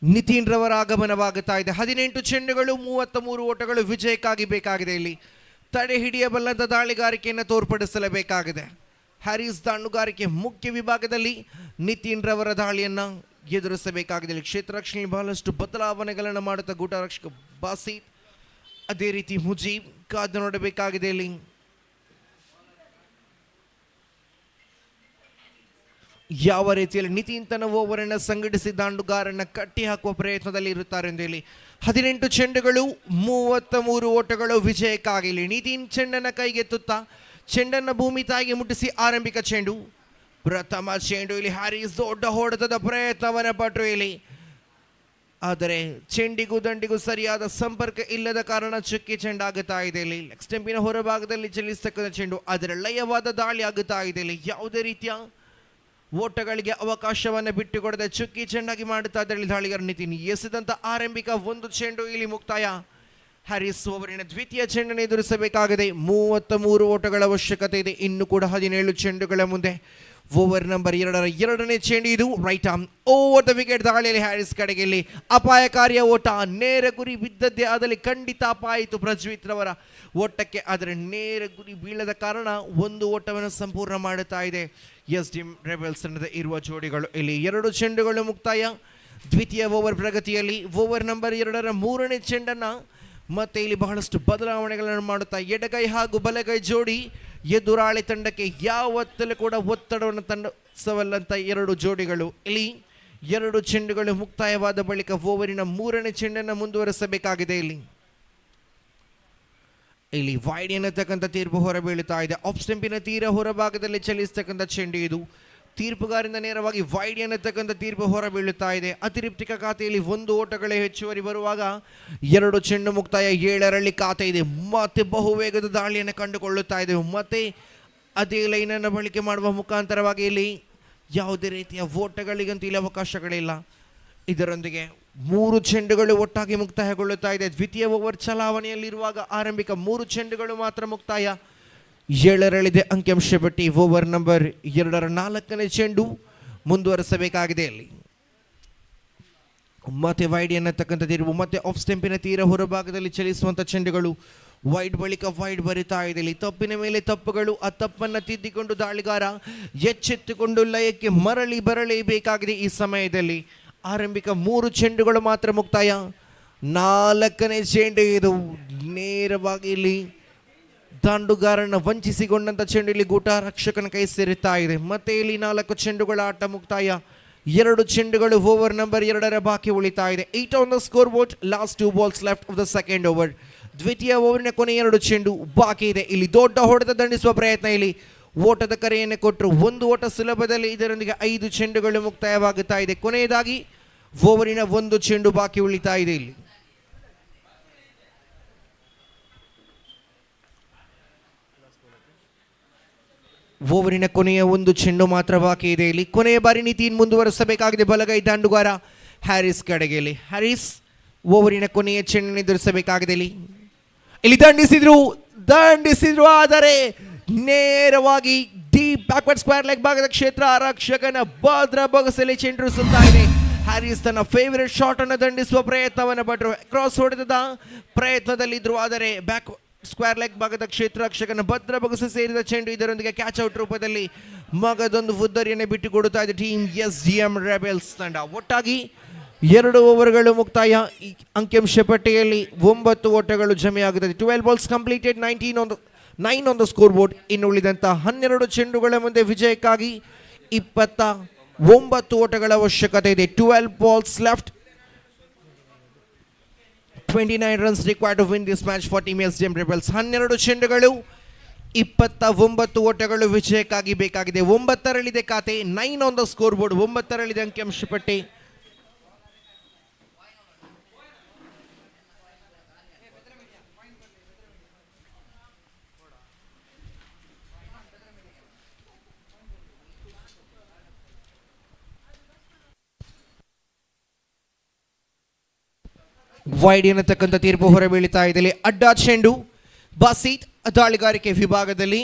ನಿತಿನ್ ರವರ ಆಗಮನವಾಗುತ್ತಾ ಇದೆ. 18 ಚೆಂಡುಗಳು 33 ಓಟಗಳು ವಿಜಯಕ್ಕಾಗಿ ಬೇಕಾಗಿದೆ. ಇಲ್ಲಿ ತಡೆ ಹಿಡಿಯಬಲ್ಲಂಥ ದಾಳಿಗಾರಿಕೆಯನ್ನು ತೋರ್ಪಡಿಸಲೇಬೇಕಾಗಿದೆ. ಹ್ಯಾರಿಸ್ ದಾಂಡುಗಾರಿಕೆ ಮುಖ್ಯ ವಿಭಾಗದಲ್ಲಿ ನಿತಿನ್ ರವರ ದಾಳಿಯನ್ನು ಎದುರಿಸಬೇಕಾಗಿದೆ. ಕ್ಷೇತ್ರ ರಕ್ಷಣೆಯಲ್ಲಿ ಬಹಳಷ್ಟು ಬದಲಾವಣೆಗಳನ್ನು ಮಾಡುತ್ತಾ ಗೂಟ ರಕ್ಷಕ ಬಾಸಿತ್ ಅದೇ ರೀತಿ ಮುಜೀಬ್ ಕಾದು ನೋಡಬೇಕಾಗಿದೆ. ಇಲ್ಲಿ ಯಾವ ರೀತಿಯಲ್ಲಿ ನಿತಿನ್ ತನ್ನ ಓವರನ್ನು ಸಂಘಟಿಸಿ ದಾಂಡುಗಾರನ್ನು ಕಟ್ಟಿ ಹಾಕುವ ಪ್ರಯತ್ನದಲ್ಲಿ ಇರುತ್ತಾರೆ ಎಂದು ಹೇಳಿ 18 ಚೆಂಡುಗಳು 33 ಓಟಗಳು ವಿಜಯಕ್ಕಾಗಿಲಿ. ನಿತಿನ್ ಚೆಂಡನ್ನು ಕೈಗೆತ್ತುತ್ತಾ ಚೆಂಡನ್ನು ಭೂಮಿ ತಾಯಿಗೆ ಮುಟ್ಟಿಸಿ ಆರಂಭಿಕ ಚೆಂಡು. ಪ್ರಥಮ ಚೆಂಡು ಇಲ್ಲಿ ಹ್ಯಾರಿಸ್ ದೊಡ್ಡ ಹೊಡೆತದ ಪ್ರಯತ್ನವನ್ನು ಪಟ್ಟರು. ಇಲ್ಲಿ ಆದರೆ ಚೆಂಡಿಗೂ ದಂಡಿಗೂ ಸರಿಯಾದ ಸಂಪರ್ಕ ಇಲ್ಲದ ಕಾರಣ ಚುಕ್ಕಿ ಚೆಂಡಾಗುತ್ತಾ ಇದೆ. ಇಲ್ಲಿ ಲೆಗ್ ಸ್ಟಂಪಿನ ಹೊರಭಾಗದಲ್ಲಿ ಚಲಿಸತಕ್ಕಂಥ ಚೆಂಡು, ಆದರೆ ಲಯವಾದ ದಾಳಿ ಆಗುತ್ತಾ ಇದೆ. ಇಲ್ಲಿ ಯಾವುದೇ ರೀತಿಯ ಓಟಗಳಿಗೆ ಅವಕಾಶವನ್ನು ಬಿಟ್ಟುಕೊಡದೆ ಚುಕ್ಕಿ ಚೆಂಡಾಗಿ ಮಾಡುತ್ತಾ ಇದ್ದಲ್ಲಿ ದಾಳಿಗಾರ ನಿತಿನ್ ಎಸೆದಂತ ಆರಂಭಿಕ ಒಂದು ಚೆಂಡು ಇಲ್ಲಿ ಮುಕ್ತಾಯ. ಹ್ಯಾರಿಸ್ ಓವರಿನ ದ್ವಿತೀಯ ಚೆಂಡನ್ನು ಎದುರಿಸಬೇಕಾಗಿದೆ. 33 ಓಟಗಳ ಅವಶ್ಯಕತೆ ಇದೆ. ಇನ್ನು ಕೂಡ 17 ಚೆಂಡುಗಳ ಮುಂದೆ. ಓವರ್ ನಂಬರ್ 2ರ ಎರಡನೇ ಚೆಂಡು ಇದು. Right arm over the wicket. ದಾಳಿಯಲ್ಲಿ ಹ್ಯಾರಿಸ್ ಕಡೆಗೆ ಇಲ್ಲಿ ಅಪಾಯಕಾರಿಯ ಓಟ. ನೇರ ಗುರಿ ಬಿದ್ದದ್ದೇ ಆದಲ್ಲಿ ಖಂಡಿತ ಅಪಾಯ ಇತ್ತು ಪ್ರಜ್ವೀತ್ ರವರ ಓಟಕ್ಕೆ, ಆದರೆ ನೇರ ಗುರಿ ಬೀಳದ ಕಾರಣ ಒಂದು ಓಟವನ್ನು ಸಂಪೂರ್ಣ ಮಾಡುತ್ತಾ ಇದೆ ಎಸ್ ಡಿ ರೆಬೆಲ್ಸ್ ತಂಡದ ಇರುವ ಜೋಡಿಗಳು. ಇಲ್ಲಿ 2 ಚೆಂಡುಗಳು ಮುಕ್ತಾಯ. ದ್ವಿತೀಯ ಓವರ್ ಪ್ರಗತಿಯಲ್ಲಿ ಓವರ್ ನಂಬರ್ 2ರ 3ನೇ ಚೆಂಡನ್ನು ಮತ್ತೆ ಇಲ್ಲಿ ಬಹಳಷ್ಟು ಬದಲಾವಣೆಗಳನ್ನು ಮಾಡುತ್ತಾ ಎಡಗೈ ಹಾಗೂ ಬಲಗೈ ಜೋಡಿ ಎದುರಾಳಿ ತಂಡಕ್ಕೆ ಯಾವತ್ತಲೂ ಕೂಡ ಒತ್ತಡವನ್ನು ತಂದಿಸವಲ್ಲಂತ 2 ಜೋಡಿಗಳು. ಇಲ್ಲಿ 2 ಚೆಂಡುಗಳು ಮುಕ್ತಾಯವಾದ ಬಳಿಕ ಓವರಿನ 3ನೇ ಚೆಂಡನ್ನು ಮುಂದುವರೆಸಬೇಕಾಗಿದೆ. ಇಲ್ಲಿ ವೈಡ್ ಎನ್ನತಕ್ಕಂಥ ತೀರ್ಪು ಹೊರಬೀಳುತ್ತಾ ಇದೆ. ಆಫ್ ಸ್ಟಂಪಿನ ತೀರ ಹೊರಭಾಗದಲ್ಲಿ ಚಲಿಸತಕ್ಕಂಥ ಚೆಂಡು ಇದು. ತೀರ್ಪುಗಾರಿಂದ ನೇರವಾಗಿ ವೈಡ್ ಎನ್ನತಕ್ಕಂಥ ತೀರ್ಪು ಹೊರಬೀಳುತ್ತಾ ಇದೆ. ಅತಿರಿಕ್ತ ಖಾತೆಯಲ್ಲಿ 1 ಓಟಗಳೇ ಹೆಚ್ಚುವರಿ ಬರುವಾಗ 2 ಚೆಂಡು ಮುಕ್ತಾಯ. 7ರಲ್ಲಿ ಖಾತೆ ಇದೆ. ಮತ್ತೆ ಬಹುವೇಗದ ದಾಳಿಯನ್ನು ಕಂಡುಕೊಳ್ಳುತ್ತಾ ಇದೆ. ಮತ್ತೆ ಅದೇ ಲೈನನ್ನು ಬಳಕೆ ಮಾಡುವ ಮುಖಾಂತರವಾಗಿ ಇಲ್ಲಿ ಯಾವುದೇ ರೀತಿಯ ಓಟಗಳಿಗಂತೂ ಇಲ್ಲಿ ಅವಕಾಶಗಳಿಲ್ಲ. ಇದರೊಂದಿಗೆ 3 ಚೆಂಡುಗಳು ಒಟ್ಟಾಗಿ ಮುಕ್ತಾಯಗೊಳ್ಳುತ್ತಾ ಇದೆ. ದ್ವಿತೀಯ ಓವರ್ ಚಲಾವಣೆಯಲ್ಲಿರುವಾಗ ಆರಂಭಿಕ 3 ಚೆಂಡುಗಳು ಮಾತ್ರ ಮುಕ್ತಾಯ. 7ರಲ್ಲಿದೆ ಅಂಕಿಅಂಶ ಪಟ್ಟಿ. ಓವರ್ ನಂಬರ್ 2ರ 4ನೇ ಚೆಂಡು ಮುಂದುವರೆಸಬೇಕಾಗಿದೆ. ಇಲ್ಲಿ ಮತ್ತೆ ವೈಡ್ ಎನ್ನತಕ್ಕಂಥ ತಿರುವು, ಮತ್ತೆ ಆಫ್ ಸ್ಟಂಪಿನ ತೀರ ಹೊರಭಾಗದಲ್ಲಿ ಚಲಿಸುವಂಥ ಚೆಂಡುಗಳು. ವೈಡ್ ಬಳಿಕ ವೈಡ್ ಬರಿತಾ ಇದೆ. ಇಲ್ಲಿ ತಪ್ಪಿನ ಮೇಲೆ ತಪ್ಪುಗಳು. ಆ ತಪ್ಪನ್ನು ತಿದ್ದಿಕೊಂಡು ದಾಳಿಗಾರ ಎಚ್ಚೆತ್ತುಕೊಂಡು ಲಯಕ್ಕೆ ಬರಲೇಬೇಕಾಗಿದೆ. ಈ ಸಮಯದಲ್ಲಿ ಆರಂಭಿಕ 3 ಚೆಂಡುಗಳು ಮಾತ್ರ ಮುಕ್ತಾಯ. 4ನೇ ಚೆಂಡು ಇದು. ನೇರವಾಗಿ ಇಲ್ಲಿ ದಾಂಡುಗಾರನ ವಂಚಿಸಿಕೊಂಡಂಥ ಚೆಂಡು ಇಲ್ಲಿ ಗೂಟ ರಕ್ಷಕನ ಕೈ ಸೇರುತ್ತಾ ಇದೆ. ಮತ್ತೆ ಇಲ್ಲಿ 4 ಚೆಂಡುಗಳ ಆಟ ಮುಕ್ತಾಯ. 2 ಚೆಂಡುಗಳು ಓವರ್ ನಂಬರ್ 2ರ ಬಾಕಿ ಉಳಿತಾ ಇದೆ. 8 on the score board. Last 2 balls left of the second over. ದ್ವಿತೀಯ ಓವರಿನ ಕೊನೆ 2 ಚೆಂಡು ಬಾಕಿ ಇದೆ. ಇಲ್ಲಿ ದೊಡ್ಡ ಹೊಡೆತ ದಂಡಿಸುವ ಪ್ರಯತ್ನ. ಇಲ್ಲಿ ಓಟದ ಕರೆಯನ್ನು ಕೊಟ್ಟರು. 1 ಓಟ ಸುಲಭದಲ್ಲಿ. ಇದರೊಂದಿಗೆ 5 ಚೆಂಡುಗಳು ಮುಕ್ತಾಯವಾಗುತ್ತಾ ಇದೆ. ಕೊನೆಯದಾಗಿ ಓವರಿನ 1 ಚೆಂಡು ಬಾಕಿ ಉಳಿತಾ ಇದೆ. ಇಲ್ಲಿ ಓವರಿನ ಕೊನೆಯ 1 ಚೆಂಡು ಮಾತ್ರ ಬಾಕಿ ಇದೆ. ಇಲ್ಲಿ ಕೊನೆಯ ಬಾರಿ ನೀತಿಯನ್ನು ಮುಂದುವರೆಸಬೇಕಾಗಿದೆ ಬಲಗೈ ದಾಂಡುಗಾರ ಹ್ಯಾರಿಸ್ ಕಡೆಗೆ. ಇಲ್ಲಿ ಹ್ಯಾರಿಸ್ ಓವರಿನ ಕೊನೆಯ ಚೆಂಡನ್ನು ಎದುರಿಸಬೇಕಾಗಿದೆ. ಇಲ್ಲಿ ದಂಡಿಸಿದ್ರು ಆದರೆ ನೇರವಾಗಿ ಡೀಪ್ ಬ್ಯಾಕ್ವರ್ಡ್ ಸ್ಕ್ವೇರ್ ಲೆಗ್ ಭಾಗದ ಕ್ಷೇತ್ರ ರಕ್ಷಕನ ಭದ್ರ ಬೊಗಸಲ್ಲಿ ಚೆಂಡು ಸುತ್ತಾ ಇದೆ. ಹ್ಯಾರಿಸ್ ತನ್ನ ಫೇವರೇಟ್ ಶಾಟ್ ಅನ್ನು ದಂಡಿಸುವ ಪ್ರಯತ್ನವನ್ನು ಪಟ್ಟರು. ಕ್ರಾಸ್ ಹೊಡೆದ ಪ್ರಯತ್ನದಲ್ಲಿದ್ರು, ಆದರೆ ಬ್ಯಾಕ್ ಸ್ಕ್ವೇರ್ ಲೆಗ್ ಭಾಗದ ಕ್ಷೇತ್ರ ರಕ್ಷಕನ ಭದ್ರ ಬೊಗಸು ಸೇರಿದ ಚೆಂಡು. ಇದರೊಂದಿಗೆ ಕ್ಯಾಚ್ ಔಟ್ ರೂಪದಲ್ಲಿ ಮಗದೊಂದು ಉದ್ದರಿಯನ್ನು ಬಿಟ್ಟು ಕೊಡುತ್ತಾ ಇದೆ ಟೀಮ್ SDM ರೆಬೆಲ್ಸ್ ತಂಡ. ಒಟ್ಟಾಗಿ 2 ಓವರ್ಗಳು ಮುಕ್ತಾಯ. ಈ ಅಂಕಿಅಂಶ ಪಟ್ಟಿಯಲ್ಲಿ 9 ಓಟಗಳು ಜಮೆಯಾಗುತ್ತದೆ. 12 balls completed, 9 on the score board. ಇನ್ನು ಉಳಿದಂಥ 12 ಚೆಂಡುಗಳ ಮುಂದೆ ವಿಜಯಕ್ಕಾಗಿ 29 ಓಟಗಳ ಅವಶ್ಯಕತೆ ಇದೆ. 12 balls left, 29 runs required to win this match for Team SDM Rebels. 12 ಚೆಂಡುಗಳು, 29 ಓಟಗಳು ವಿಜಯಕ್ಕಾಗಿ ಬೇಕಾಗಿದೆ. 9ರಲ್ಲಿದೆ ಖಾತೆ. 9 ಆನ್ ದ ಸ್ಕೋರ್ ಬೋರ್ಡ್. 9ರಲ್ಲಿದೆ ಅಂಕಿಅಂಶ ಪಟ್ಟಿ. ವೈಡ್ ಎನ್ನತಕ್ಕಂಥ ತೀರ್ಪು ಹೊರಬೀಳುತ್ತಾ ಇದೆ. ಅಡ್ಡ ಚೆಂಡು ಬಾಸೀತ್ ದಾಳಿಗಾರಿಕೆ ವಿಭಾಗದಲ್ಲಿ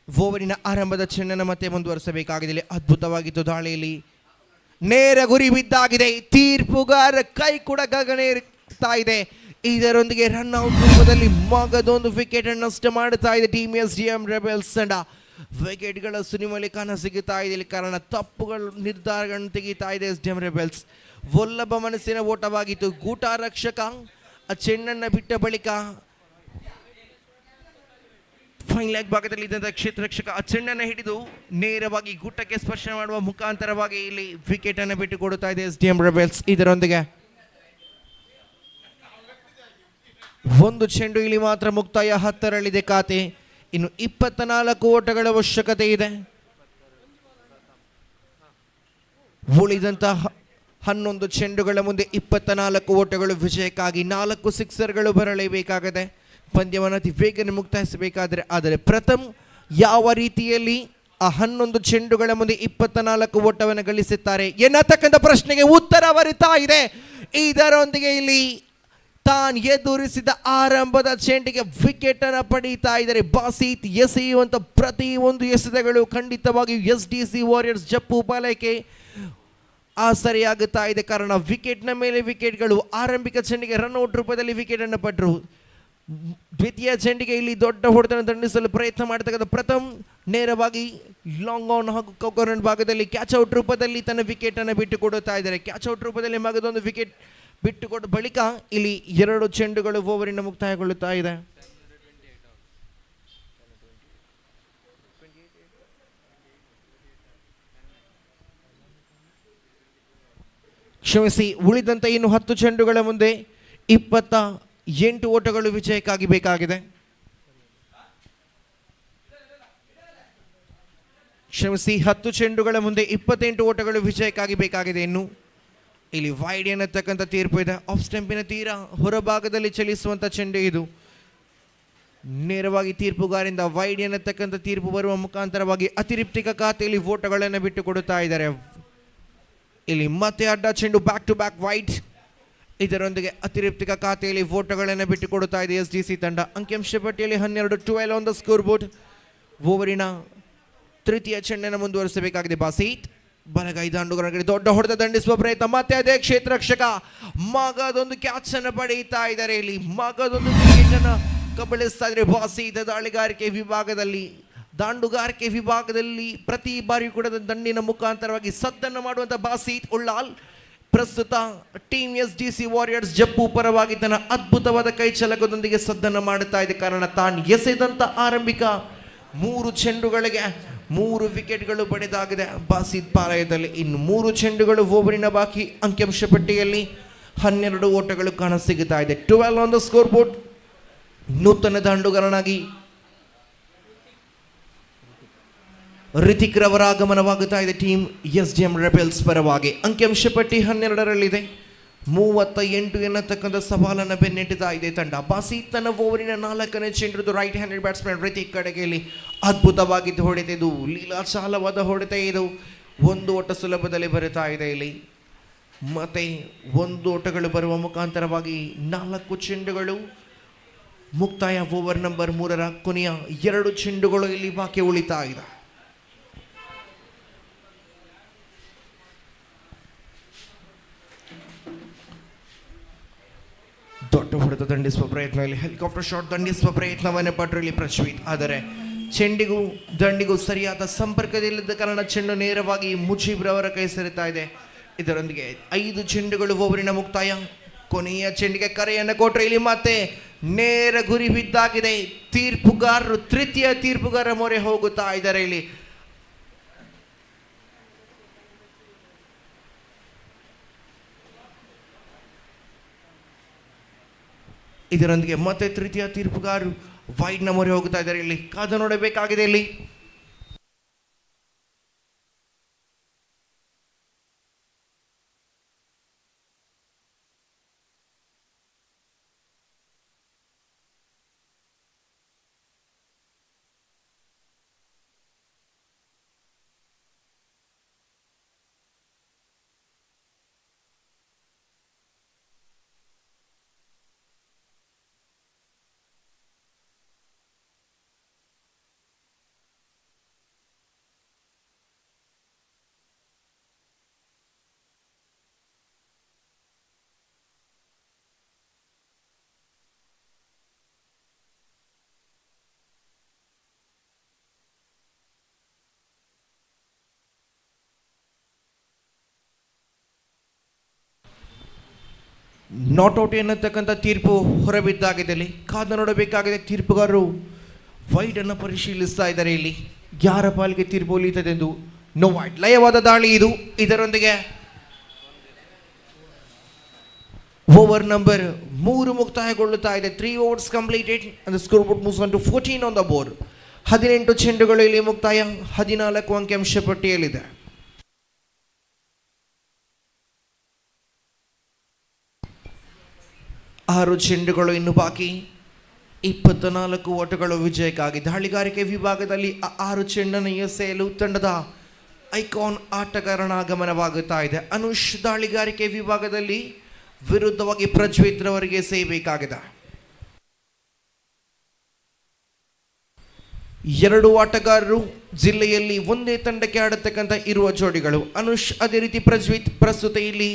ಓವರಿನ ಆರಂಭದ ಚೆಂಡನ್ನು ಮತ್ತೆ ಮುಂದುವರೆಸಬೇಕಾಗಿದೆ. ಅದ್ಭುತವಾಗಿತ್ತು ದಾಳಿಯಲ್ಲಿ. ನೇರ ಗುರಿ ಬಿದ್ದಾಗಿದೆ. ತೀರ್ಪುಗಾರ ಕೈ ಕೂಡ ಗಗನೇರುತ್ತಾ ಇದೆ. ಇದರೊಂದಿಗೆ ರನ್ ಔಟ್ ರೂಪದಲ್ಲಿ ಮಗದೊಂದು ವಿಕೆಟ್ ಅನ್ನು ನಷ್ಟ ಮಾಡುತ್ತಾ ಇದೆ ಟೀಮ್ SDM ರೆಬೆಲ್ಸ್ ತಂಡ. ವಿಕೆಟ್ಗಳ ಸುನಿಮಲಿ ಕಾಣ ಸಿಗುತ್ತಾ ಇದೆ. ಕಾರಣ ತಪ್ಪುಗಳು ನಿರ್ಧಾರಗಳನ್ನು ತೆಗೀತಾ ಇದೆ SDM ರೆಬೆಲ್ಸ್. ವಲ್ಲಭ ಮನಸ್ಸಿನ ಓಟವಾಗಿತ್ತು. ಗೂಟ ರಕ್ಷಕ ಆ ಚೆಂಡನ್ನು ಬಿಟ್ಟ ಬಳಿಕ ಫೈನ್ ಲೆಗ್ ಭಾಗದಲ್ಲಿ ಇದ್ದಂಥ ಕ್ಷೇತ್ರ ರಕ್ಷಕ ಆ ಚೆಂಡನ್ನು ಹಿಡಿದು ನೇರವಾಗಿ ಗೂಟಕ್ಕೆ ಸ್ಪರ್ಶ ಮಾಡುವ ಮುಖಾಂತರವಾಗಿ ಇಲ್ಲಿ ವಿಕೆಟ್ ಅನ್ನು ಬಿಟ್ಟು ಕೊಡುತ್ತಾ ಇದೆ SDM ರೆಬೆಲ್ಸ್. ಇದರೊಂದಿಗೆ 1 ಚೆಂಡು ಇಲ್ಲಿ ಮಾತ್ರ ಮುಕ್ತಾಯ. 10ರಲ್ಲಿದೆ ಖಾತೆ. ಇನ್ನು 24 ಓಟಗಳ ಅವಶ್ಯಕತೆ ಇದೆ. ಉಳಿದಂತಹ 11 ಚೆಂಡುಗಳ ಮುಂದೆ 24 ಓಟಗಳು ವಿಜಯಕ್ಕಾಗಿ 4 ಸಿಕ್ಸರ್ಗಳು ಬರಲೇಬೇಕಾಗಿದೆ. ಪಂದ್ಯವನ್ನು ಅತಿ ಬೇಗನೆ ಮುಕ್ತಾಯಿಸಬೇಕಾದರೆ ಆದರೆ ಪ್ರಥಮ್ ಯಾವ ರೀತಿಯಲ್ಲಿ ಆ 11 ಚೆಂಡುಗಳ ಮುಂದೆ 24 ಓಟವನ್ನು ಗಳಿಸುತ್ತಾರೆ ಎನ್ನತಕ್ಕಂಥ ಪ್ರಶ್ನೆಗೆ ಉತ್ತರ ಬರುತ್ತಾ ಇದೆ. ಇದರೊಂದಿಗೆ ಇಲ್ಲಿ ತಾನು ಎದುರಿಸಿದ ಆರಂಭದ ಚೆಂಡಿಗೆ ವಿಕೆಟ್ ಅನ್ನು ಪಡೀತಾ ಇದ್ದಾರೆ. ಬಾಸಿತ್ ಎಸೆಯುವಂತ ಪ್ರತಿ ಒಂದು ಎಸೆತಗಳು ಖಂಡಿತವಾಗಿಯೂ STC ವಾರಿಯರ್ಸ್ ಜಪ್ಪು ಪಾಲಕ್ಕೆ ಸರಿಯಾಗುತ್ತಾ ಇದೆ. ಕಾರಣ ವಿಕೆಟ್ನ ಮೇಲೆ ವಿಕೆಟ್ಗಳು. ಆರಂಭಿಕ ಚೆಂಡಿಗೆ ರನ್ಔಟ್ ರೂಪದಲ್ಲಿ ವಿಕೆಟ್ ಅನ್ನು ಪಟ್ಟರು. ದ್ವಿತೀಯ ಚೆಂಡಿಗೆ ಇಲ್ಲಿ ದೊಡ್ಡ ಹೊಡೆತನ ದಂಡಿಸಲು ಪ್ರಯತ್ನ ಮಾಡತಕ್ಕಂಥ ಪ್ರಥಮ್ ನೇರವಾಗಿ ಲಾಂಗ್ ಆನ್ ಹಾಗೂ ಕೌಕರ್ನ್ ಭಾಗದಲ್ಲಿ ಕ್ಯಾಚ್ ಔಟ್ ರೂಪದಲ್ಲಿ ತನ್ನ ವಿಕೆಟ್ ಅನ್ನು ಬಿಟ್ಟು ಕೊಡುತ್ತಾ ಇದ್ದಾರೆ. ಕ್ಯಾಚ್ ಔಟ್ ರೂಪದಲ್ಲಿ ಮಗದೊಂದು ವಿಕೆಟ್ ಬಿಟ್ಟುಕೊಟ್ಟ ಬಳಿಕ ಇಲ್ಲಿ 2 ಚೆಂಡುಗಳು ಓವರಿನ ಮುಕ್ತಾಯಗೊಳ್ಳುತ್ತಾ ಇದೆ. ಕ್ಷಮಿಸಿ, ಉಳಿದಂತೆ ಇನ್ನು 10 ಚೆಂಡುಗಳ ಮುಂದೆ 28 ಓಟಗಳು ವಿಜಯಕ್ಕಾಗಿ ಬೇಕಾಗಿದೆ. ಕ್ಷಮಿಸಿ, 10 ಚೆಂಡುಗಳ ಮುಂದೆ 28 ಓಟಗಳು ವಿಜಯಕ್ಕಾಗಿ ಬೇಕಾಗಿದೆ. ಇನ್ನು ಇಲ್ಲಿ ವೈಡ್ ಎನ್ನತಕ್ಕಂಥ ತೀರ್ಪು ಇದೆ. ಆಫ್ ಸ್ಟಂಪಿನ ತೀರ ಹೊರಭಾಗದಲ್ಲಿ ಚಲಿಸುವಂಥ ಚೆಂಡು ಇದು. ನೇರವಾಗಿ ತೀರ್ಪುಗಾರಿಂದ ವೈಡ್ ಎನ್ನತಕ್ಕಂಥ ತೀರ್ಪು ಬರುವ ಮುಖಾಂತರವಾಗಿ ಅತಿರಿಕ್ತ ಖಾತೆಯಲ್ಲಿ ಓಟಗಳನ್ನು ಬಿಟ್ಟು ಕೊಡುತ್ತಾ ಇದ್ದಾರೆ. ಇಲ್ಲಿ ಮತ್ತೆ ಅಡ್ಡ ಚೆಂಡು ಬ್ಯಾಕ್ ಟು ಬ್ಯಾಕ್ ವೈಡ್. ಇದರೊಂದಿಗೆ ಅತಿರಿಕ್ತ ಖಾತೆಯಲ್ಲಿ ಓಟಗಳನ್ನು ಬಿಟ್ಟು ಕೊಡುತ್ತಾ ಇದೆ STC ತಂಡ. ಅಂಕಿಅಂಶ ಪಟ್ಟಿಯಲ್ಲಿ 12 ಆನ್ ದ ಸ್ಕೋರ್ ಬೋರ್ಡ್. ಓವರಿನ ತೃತೀಯ ಚೆಂಡನ್ನು ಮುಂದುವರಿಸಬೇಕಾಗಿದೆ. ಬಾಸೀತ್ ಬಲಗೈ ದಾಂಡುಗರಿಗೆ ದೊಡ್ಡ ಹೊಡೆತ ದಂಡಿಸುವ ಪ್ರಯತ್ನ. ಮತ್ತೆ ಅದೇ ಕ್ಷೇತ್ರ ರಕ್ಷಕ ಮಗದೊಂದು ಕ್ಯಾಚ್ ಅನ್ನು ಪಡೆಯುತ್ತಾ ಇದ್ದಾರೆ. ಇಲ್ಲಿ ಮಗದೊಂದು ವಿಕೆಟ್ ಅನ್ನು ಕಬಳಿಸ್ತಾ ಇದ್ದಾರೆ. ಬಾಸೀತ್ ದಾಂಡುಗಾರಿಕೆ ವಿಭಾಗದಲ್ಲಿ ಪ್ರತಿ ಬಾರಿ ಕೂಡ ದಂಡಿನ ಮುಖಾಂತರವಾಗಿ ಸದ್ದನ್ನು ಮಾಡುವಂತ ಬಾಸೀತ್ ಉಳ್ಳಾಲ್ ಪ್ರಸ್ತುತ ಟೀಮ್ STC ವಾರಿಯರ್ಸ್ ಜಪ್ಪು ಪರವಾಗಿ ತನ್ನ ಅದ್ಭುತವಾದ ಕೈ ಚಲಕದೊಂದಿಗೆ ಸದ್ದನ್ನು ಮಾಡುತ್ತಾ ಇದೆ. ಕಾರಣ ತಾನು ಎಸೆದಂತ ಆರಂಭಿಕ 3 ಚೆಂಡುಗಳಿಗೆ 3 ವಿಕೆಟ್ಗಳು ಪಡೆದಾಗಿದೆ ಬಾಸಿತ್ ಪಾಲಯದಲ್ಲಿ. ಇನ್ನು 3 ಚೆಂಡುಗಳು ಓವರಿನ ಬಾಕಿ. ಅಂಕಿಅಂಶ ಪಟ್ಟಿಯಲ್ಲಿ 12 ಓಟಗಳು ಕಾಣಸಿಗುತ್ತಾ ಇದೆ. 12 ಆನ್ ದ ಸ್ಕೋರ್ ಬೋರ್ಡ್. ನೂತನ ದಾಂಡುಗಾರನಾಗಿ ರಿತಿಕ್ ರವರ ಆಗಮನವಾಗುತ್ತಾ ಇದೆ ಟೀಮ್ SDM ರೆಬೆಲ್ಸ್ ಪರವಾಗಿ. ಅಂಕಿಅಂಶ ಪಟ್ಟಿ 12ರಲ್ಲಿದೆ. 38 ಎನ್ನತಕ್ಕಂಥ ಸವಾಲನ್ನು ಬೆನ್ನಟ್ಟಿತಾ ಇದೆ ತಂಡ. ಬಾಸಿತ್ ತನ್ನ ಓವರಿನ 4ನೇ ಚೆಂಡು ರೈಟ್ ಹ್ಯಾಂಡೆಡ್ ಬ್ಯಾಟ್ಸ್ಮನ್ ರಿತಿಕ್ ಕಡೆಗೆ ಇಲ್ಲಿ ಅದ್ಭುತವಾಗಿದ್ದು ಹೊಡೆತ. ಇದು ಲೀಲಾಚಾಲವಾದ ಹೊಡೆತ. ಇದು 1 ಓಟ ಸುಲಭದಲ್ಲಿ ಬರುತ್ತಾ ಇದೆ. ಇಲ್ಲಿ ಮತ್ತೆ 1 ಓಟಗಳು ಬರುವ ಮುಖಾಂತರವಾಗಿ 4 ಚೆಂಡುಗಳು ಮುಕ್ತಾಯ. ಓವರ್ ನಂಬರ್ 3ರ ಕೊನೆಯ 2 ಚೆಂಡುಗಳು ಇಲ್ಲಿ ಬಾಕಿ ಉಳಿತಾ ಇದೆ. ದೊಡ್ಡ ಹೊಡೆತ ದಂಡಿಸುವ ಪ್ರಯತ್ನ. ಇಲ್ಲಿ ಹೆಲಿಕಾಪ್ಟರ್ ಶಾಟ್ ದಂಡಿಸುವ ಪ್ರಯತ್ನವನ್ನೇ ಪಟ್ಟರು ಇಲ್ಲಿ ಪ್ರಶ್ವಿತ್. ಆದರೆ ಚೆಂಡಿಗೂ ದಂಡಿಗೂ ಸರಿಯಾದ ಸಂಪರ್ಕದಲ್ಲಿದ್ದ ಕಾರಣ ಚೆಂಡು ನೇರವಾಗಿ ಮುಜೀಬ್ರವರ ಕೈ ಸೇರುತ್ತಾ ಇದೆ. ಇದರೊಂದಿಗೆ 5 ಚೆಂಡುಗಳು ಓವರಿನ ಮುಕ್ತಾಯ. ಕೊನೆಯ ಚೆಂಡಿಗೆ ಕರೆಯನ್ನು ಕೊಟ್ಟರೆ ಇಲ್ಲಿ ಮತ್ತೆ ನೇರ ಗುರಿ ಬಿದ್ದಾಗಿದೆ. ತೀರ್ಪುಗಾರರು ತೃತೀಯ ತೀರ್ಪುಗಾರ ಮೊರೆ ಹೋಗುತ್ತಾ ಇದ್ದಾರೆ. ಇಲ್ಲಿ ಇದರೊಂದಿಗೆ ಮತ್ತೆ ತೃತೀಯ ತೀರ್ಪುಗಾರರು ವೈಡ್ನ ಮೊರೆ ಹೋಗುತ್ತಾ ಇದ್ದಾರೆ. ಇಲ್ಲಿ ಕಾದು ನೋಡಬೇಕಾಗಿದೆ. ಇಲ್ಲಿ ನಾಟ್ಔಟ್ ಎನ್ನತಕ್ಕಂಥ ತೀರ್ಪು ಹೊರಬಿದ್ದಾಗಿದೆ. ಇಲ್ಲಿ ಕಾದು ನೋಡಬೇಕಾಗಿದೆ. ತೀರ್ಪುಗಾರರು ವೈಡ್ ಅನ್ನು ಪರಿಶೀಲಿಸ್ತಾ ಇದ್ದಾರೆ. ಇಲ್ಲಿ ಯಾರ ಪಾಲಿಗೆ ತೀರ್ಪು ಒಲಿಯುತ್ತದೆ ಎಂದು. ನೋ ವೈಡ್, ಲಯವಾದ ದಾಳಿ ಇದು. ಇದರೊಂದಿಗೆ ಓವರ್ ನಂಬರ್ 3 ಮುಕ್ತಾಯಗೊಳ್ಳುತ್ತಾ ಇದೆ. 3 overs completed and the scoreboard moves on to 14 on the board. 18 ಚೆಂಡುಗಳು ಇಲ್ಲಿ ಮುಕ್ತಾಯ. 14 ಅಂಕಿಅಂಶ ಪಟ್ಟಿಯಲ್ಲಿದೆ. 6 ಚೆಂಡುಗಳು ಇನ್ನು ಬಾಕಿ. 24 ಓಟಗಳು ವಿಜಯಕ್ಕಾಗಿ. ದಾಳಿಗಾರಿಕೆ ವಿಭಾಗದಲ್ಲಿ 6 ಚೆಂಡನ್ನು ಎಸೆಯಲು ತಂಡದ ಐಕಾನ್ ಆಟಗಾರನ ಆಗಮನವಾಗುತ್ತಾ ಇದೆ. ಅನುಷ್ ದಾಳಿಗಾರಿಕೆ ವಿಭಾಗದಲ್ಲಿ ವಿರುದ್ಧವಾಗಿ ಪ್ರಜ್ವೀತ್ ರವರಿಗೆ ಸೇಯಬೇಕಾಗಿದೆ. 2 ಆಟಗಾರರು ಜಿಲ್ಲೆಯಲ್ಲಿ ಒಂದೇ ತಂಡಕ್ಕೆ ಆಡತಕ್ಕಂಥ ಇರುವ ಜೋಡಿಗಳು. ಅನುಷ್ ಅದೇ ರೀತಿ ಪ್ರಜ್ವೀತ್ ಪ್ರಸ್ತುತ ಇಲ್ಲಿ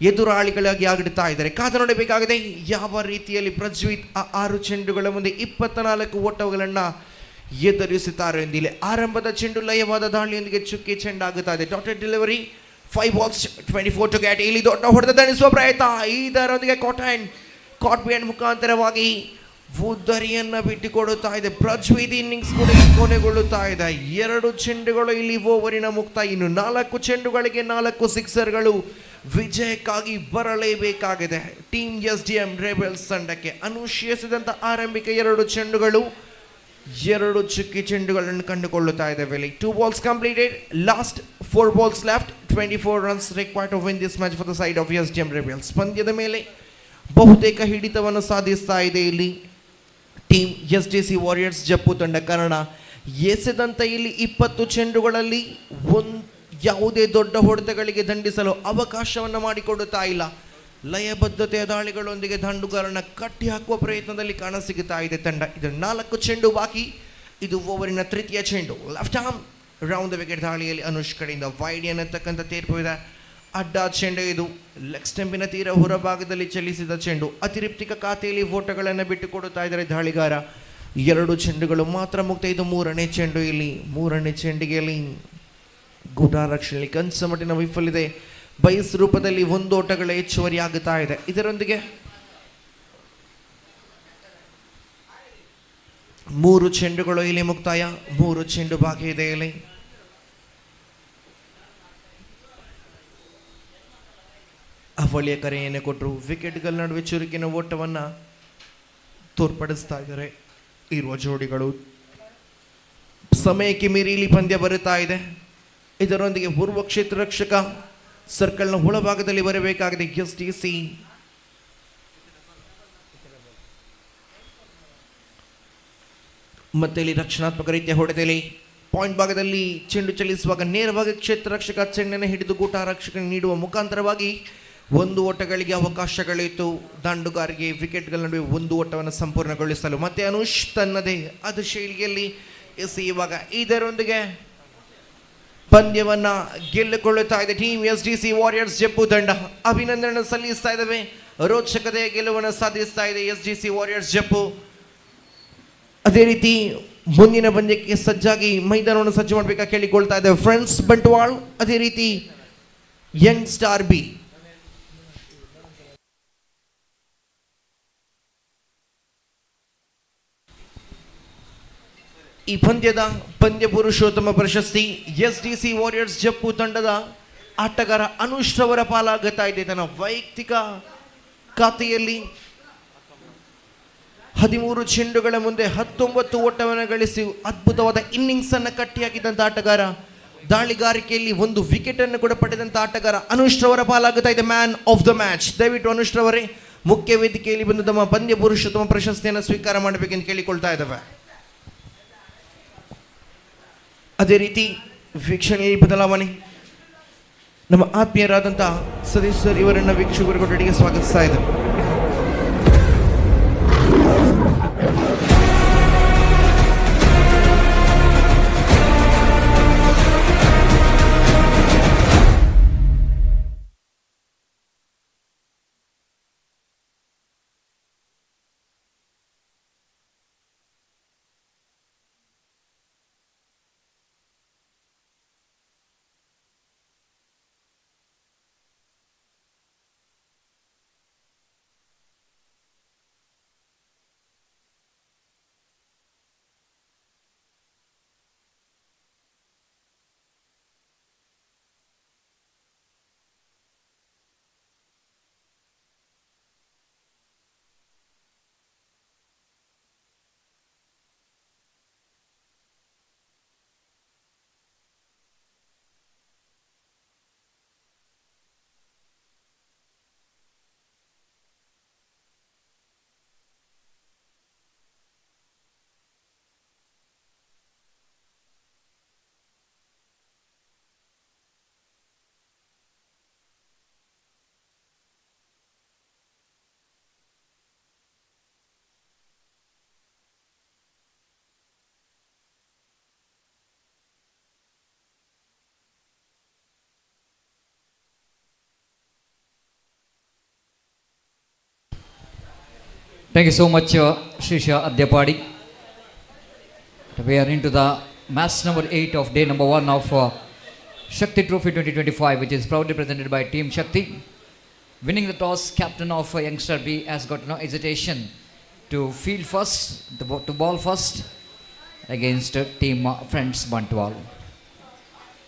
ಎದುರಾಳಿಗಳಾಗಿ ಆಡುತ್ತಾ ಇದ್ದಾರೆ. ಕಾದು ನೋಡಬೇಕಾಗಿದೆ ಯಾವ ರೀತಿಯಲ್ಲಿ ಪ್ರಜ್ವೀತ್ 6 ಚೆಂಡುಗಳ ಮುಂದೆ 24 ಓಟಗಳನ್ನು ಎದುರಿಸುತ್ತಾರೆ ಎಂದಿಲ್ಲ. ಆರಂಭದ ಚೆಂಡು ಲಯವಾದ ದಾಳಿಯೊಂದಿಗೆ ಚುಕ್ಕಿ ಚೆಂಡಾಗುತ್ತಾ ಇದೆ. Dotted delivery 5 balls 24 to get. ಇಲ್ಲಿ ದೊಡ್ಡ ಹೊಡೆತ ತಣಿಸುವ ಪ್ರಯತ್ನ. ಇದರೊಂದಿಗೆ ಕಾಟ್ ಬ್ಯಾಂಡ್ ಮುಖಾಂತರವಾಗಿ ಉದ್ದರಿಯನ್ನು ಬಿಟ್ಟುಕೊಡುತ್ತಾ ಇದೆ. ಪ್ರಜ್ವೀತ್ ಇನ್ನಿಂಗ್ಸ್ ಕೂಡ ಕೊನೆಗೊಳ್ಳುತ್ತಾ ಇದೆ. 2 ಚೆಂಡುಗಳು ಇಲ್ಲಿ ಓವರಿನ ಮುಕ್ತಾಯ. ಇನ್ನು 4 ಚೆಂಡುಗಳಿಗೆ 4 ಸಿಕ್ಸರ್ಗಳು ವಿಜಯಕ್ಕಾಗಿ ಬರಲೇಬೇಕಾಗಿದೆ ಟೀಮ್ SDM ರೆಬೆಲ್ಸ್ ತಂಡಕ್ಕೆ. ಅನುಷ್ ಎಸೆದಂಥ ಆರಂಭಿಕ 2 ಚೆಂಡುಗಳು 2 ಚುಕ್ಕಿ ಚೆಂಡುಗಳನ್ನು ಕಂಡುಕೊಳ್ಳುತ್ತಾ ಇದ್ದಾವೆ. 2 balls completed, last 4 balls left, 24 runs required to win this match for the side of SDM rebels. ಪಂದ್ಯದ ಮೇಲೆ ಬಹುತೇಕ ಹಿಡಿತವನ್ನು ಸಾಧಿಸ್ತಾ ಇದೆ ಇಲ್ಲಿ ಟೀಮ್ STC ವಾರಿಯರ್ಸ್ ಜಪ್ಪು ತಂಡ. ಕಾರಣ ಎಸೆದಂಥ ಇಲ್ಲಿ 20 ಚೆಂಡುಗಳಲ್ಲಿ ಯಾವುದೇ ದೊಡ್ಡ ಹೊಡೆತಗಳಿಗೆ ದಂಡಿಸಲು ಅವಕಾಶವನ್ನು ಮಾಡಿಕೊಡುತ್ತಾ ಇಲ್ಲ. ಲಯಬದ್ಧತೆಯ ದಾಳಿಗಳೊಂದಿಗೆ ದಂಡುಗಾರನ ಕಟ್ಟಿ ಹಾಕುವ ಪ್ರಯತ್ನದಲ್ಲಿ ಕಾಣಸಿಗುತ್ತಾ ಇದೆ ತಂಡ. ಇದು 4 ಚೆಂಡು ಬಾಕಿ. ಇದು ಓವರಿನ ತೃತೀಯ ಚೆಂಡು. Left arm round the wicket ದಾಳಿಯಲ್ಲಿ ಅನುಷ್ ಕಡೆಯಿಂದ ವೈಡ್ ಅನ್ನತಕ್ಕಂಥ ತೀರ್ಪು ಇದೆ. ಅಡ್ಡ ಚೆಂಡು ಇದು. ಲೆಗ್ ಸ್ಟಂಪಿನ ತೀರ ಹೊರಭಾಗದಲ್ಲಿ ಚಲಿಸಿದ ಚೆಂಡು. ಅತಿರಿಕ್ತ ಖಾತೆಯಲ್ಲಿ ಓಟಗಳನ್ನು ಬಿಟ್ಟುಕೊಡುತ್ತಾ ಇದ್ದಾರೆ ದಾಳಿಗಾರ. 2 ಚೆಂಡುಗಳು ಮಾತ್ರ ಮುಕ್ತ. ಇದು 3ನೇ ಚೆಂಡು. ಇಲ್ಲಿ 3ನೇ ಚೆಂಡಿಗೆಯಲ್ಲಿ ಗೂಢಾರಕ್ಷಣೆಯಲ್ಲಿ ಕಂಚಮಟ್ಟಿನ ವೈಫಲ್ಯತೆ. ಬೈಸ್ ರೂಪದಲ್ಲಿ 1 ಓಟಗಳ ಹೆಚ್ಚುವರಿ ಆಗುತ್ತಾ ಇದೆ. ಇದರೊಂದಿಗೆ 3 ಚೆಂಡುಗಳು ಇಲ್ಲಿ ಮುಕ್ತಾಯ. 3 ಚೆಂಡು ಬಾಕಿ ಇದೆ ಇಲ್ಲಿ. ಅವಳಿಯ ಕರೆಯನ್ನು ಕೊಟ್ಟರು. ವಿಕೆಟ್ಗಳ ನಡುವೆ ಚುರುಕಿನ ಓಟವನ್ನು ತೋರ್ಪಡಿಸ್ತಾ ಇದ್ದಾರೆ ಇರುವ ಜೋಡಿಗಳು. ಸಮಯಕ್ಕೆ ಮೀರಿ ಇಲ್ಲಿ ಪಂದ್ಯ ಬರುತ್ತಾ ಇದೆ. ಇದರೊಂದಿಗೆ ಪೂರ್ವ ಕ್ಷೇತ್ರ ರಕ್ಷಕ ಸರ್ಕಲ್ನ ಒಳಭಾಗದಲ್ಲಿ ಬರಬೇಕಾಗಿದೆ STC. ಮತ್ತೆ ಇಲ್ಲಿ ರಕ್ಷಣಾತ್ಮಕ ರೀತಿಯ ಹೊಡೆತಲಿ ಪಾಯಿಂಟ್ ಭಾಗದಲ್ಲಿ ಚೆಂಡು ಚಲಿಸುವಾಗ ನೇರವಾಗಿ ಕ್ಷೇತ್ರ ರಕ್ಷಕ ಚೆಂಡನ್ನು ಹಿಡಿದು ಗೂಟ ರಕ್ಷಕ ನೀಡುವ ಮುಖಾಂತರವಾಗಿ 1 ಓಟಗಳಿಗೆ ಅವಕಾಶಗಳಿತ್ತು ದಂಡುಗಾರಿಗೆ. ವಿಕೆಟ್ಗಳ ನಡುವೆ 1 ಓಟವನ್ನು ಸಂಪೂರ್ಣಗೊಳಿಸಲು ಮತ್ತೆ ಅನುಷ್ ತನ್ನದೇ ಅದು ಶೈಲಿಯಲ್ಲಿ ಎಸೆಯುವಾಗ ಇದರೊಂದಿಗೆ ಪಂದ್ಯವನ್ನ ಗೆಲ್ಲುಕೊಳ್ಳುತ್ತಾ ಇದೆ ಟೀಮ್ STC ವಾರಿಯರ್ಸ್ ಜಪ್ಪು ತಂಡ. ಅಭಿನಂದನೆ ಸಲ್ಲಿಸ್ತಾ ಇದ್ದಾವೆ. ರೋಚಕತೆಯ ಗೆಲುವನ್ನು ಸಾಧಿಸ್ತಾ ಇದೆ STC ವಾರಿಯರ್ಸ್ ಜಪ್ಪು. ಅದೇ ರೀತಿ ಮುಂದಿನ ಪಂದ್ಯಕ್ಕೆ ಸಜ್ಜಾಗಿ ಮೈದಾನವನ್ನು ಸಜ್ಜು ಮಾಡಬೇಕಾಗಿ ಕೇಳಿಕೊಳ್ತಾ ಇದ್ದೇವೆ ಫ್ರೆಂಡ್ಸ್ ಬಂಟ್ವಾಳ್, ಅದೇ ರೀತಿ ಯಂಗ್ಸ್ಟಾರ್ ಬಿ. ಈ ಪಂದ್ಯದ ಪಂದ್ಯ ಪುರುಷೋತ್ತಮ ಪ್ರಶಸ್ತಿ STC ವಾರಿಯರ್ಸ್ ಜಪ್ಪು ತಂಡದ ಆಟಗಾರ ಅನುಷ್ ರವರ ಪಾಲಾಗುತ್ತಾ ಇದೆ. ತನ್ನ ವೈಯಕ್ತಿಕ ಖಾತೆಯಲ್ಲಿ 13 ಚೆಂಡುಗಳ ಮುಂದೆ 19 ಓಟವನ್ನು ಗಳಿಸಿ ಅದ್ಭುತವಾದ ಇನ್ನಿಂಗ್ಸ್ ಅನ್ನು ಕಟ್ಟಿಹಾಕಿದಂಥ ಆಟಗಾರ, ದಾಳಿಗಾರಿಕೆಯಲ್ಲಿ 1 ವಿಕೆಟ್ ಅನ್ನು ಕೂಡ ಪಡೆದಂಥ ಆಟಗಾರ ಅನುಷ್ ರವರ ಪಾಲಾಗುತ್ತಾ ಇದೆ ಮ್ಯಾನ್ ಆಫ್ ದ ಮ್ಯಾಚ್. ದಯವಿಟ್ಟು ಅನುಷ್ ರವರೇ ಮುಖ್ಯ ವೇದಿಕೆಯಲ್ಲಿ ಬಂದು ತಮ್ಮ ಪಂದ್ಯ ಪುರುಷೋತ್ತಮ ಪ್ರಶಸ್ತಿಯನ್ನು ಸ್ವೀಕಾರ ಮಾಡಬೇಕೆಂದು ಕೇಳಿಕೊಳ್ತಾ ಇದ್ದಾವೆ. ಅದೇ ರೀತಿ ವೀಕ್ಷಣೆಯಲ್ಲಿ ಬದಲಾವಣೆ. ನಮ್ಮ ಆತ್ಮೀಯರಾದಂಥ ಸದಸ್ಯರು ಇವರನ್ನು ವೀಕ್ಷಕರ ಕೊಠಡಿಗೆ ಸ್ವಾಗತಿಸ್ತಾ ಇದ್ದಾರೆ. Thank you so much, Srisha Adyapadi. We are into the match number 8 of day number 1 of Shakthi Trophy 2025, which is proudly presented by Team Shakthi. Winning the toss, captain of Youngstar B has got no hesitation to field first, to ball first against Team Friends Bantwal.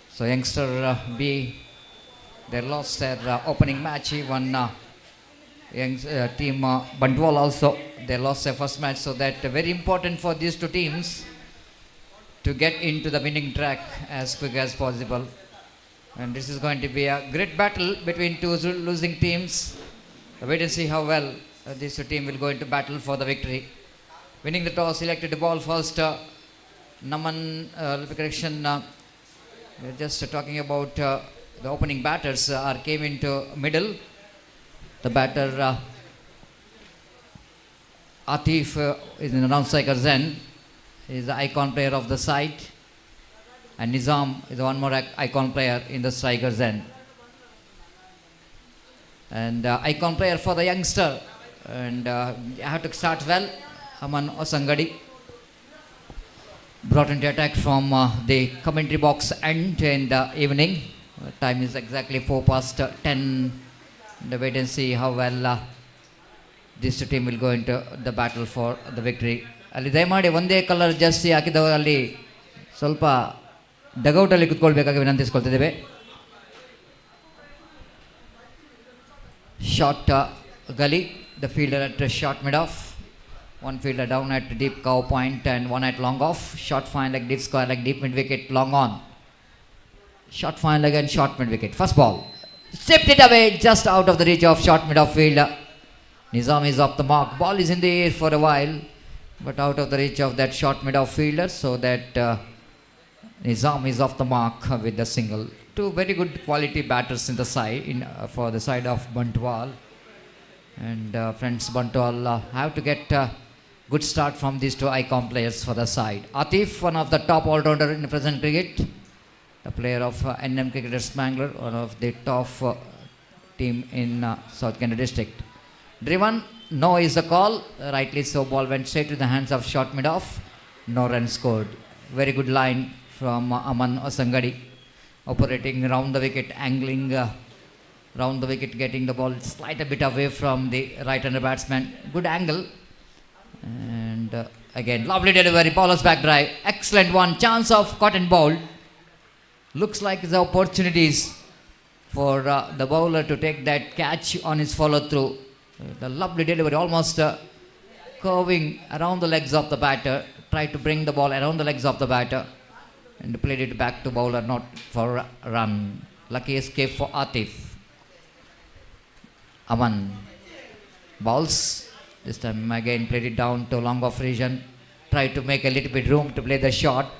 So Youngstar B, they lost their opening match. Even Team Bantwal also, they lost their first match. So that very important for these two teams to get into the winning track as quick as possible. And this is going to be a great battle between two losing teams. Wait and see how well these two teams will go into battle for the victory. Winning the toss, selected the ball first. Naman, correction, we're just talking about the opening batters came into middle. The batter Atif is in the non-striker Zen. He is the icon player of the side. And Nizam is one more icon player in the striker's end. And icon player for the youngster. And I have to start well. Aman Osangadi brought into attack from the commentary box end in the evening. Time is exactly 4:10. And wait and see how well this team will go into the battle for the victory. Ali Daimadi ಒಂದೇ colour Jersey ಹಾಕಿದವರು ಅಲ್ಲಿ ಸ್ವಲ್ಪ ಡಗೌಟಲ್ಲಿ ಕುತ್ಕೊಳ್ಬೇಕಾಗಿ ವಿನಂತಿಸ್ಕೊಳ್ತಿದ್ದೇವೆ. Short gully, the fielder at short mid off, one fielder down at deep cow point and one at long off. Short fine leg, deep square leg, deep mid wicket, long on. Short fine leg and short mid wicket. First ball, stripped it away just out of the reach of short mid off fielder. Nizam is off the mark. Ball is in the air for a while, but out of the reach of that short mid off fielder, so that Nizam is off the mark with the single. Two very good quality batters in the side for the side of Bantwal. And friends Bantwal have to get a good start from these two icon players for the side. Atif, one of the top all-rounder in the present cricket, the player of NM Cricketers Mangalore, one of the top team in South Canara district. Driven, no is the call. Rightly so, ball went straight to the hands of short mid off. No run scored. Very good line from Aman Osangadi, operating round the wicket, angling round the wicket, getting the ball slight a bit away from the right-hander batsman. Good angle. And again, lovely delivery, bowler's back drive. Excellent one, chance of cotton ball. Looks like the opportunities for the bowler to take that catch on his follow-through. The lovely delivery, almost curving around the legs of the batter. Tried to bring the ball around the legs of the batter and played it back to bowler, not for a run. Lucky escape for Atif. Aman balls. This time again played it down to long off region. Tried to make a little bit room to play the shot.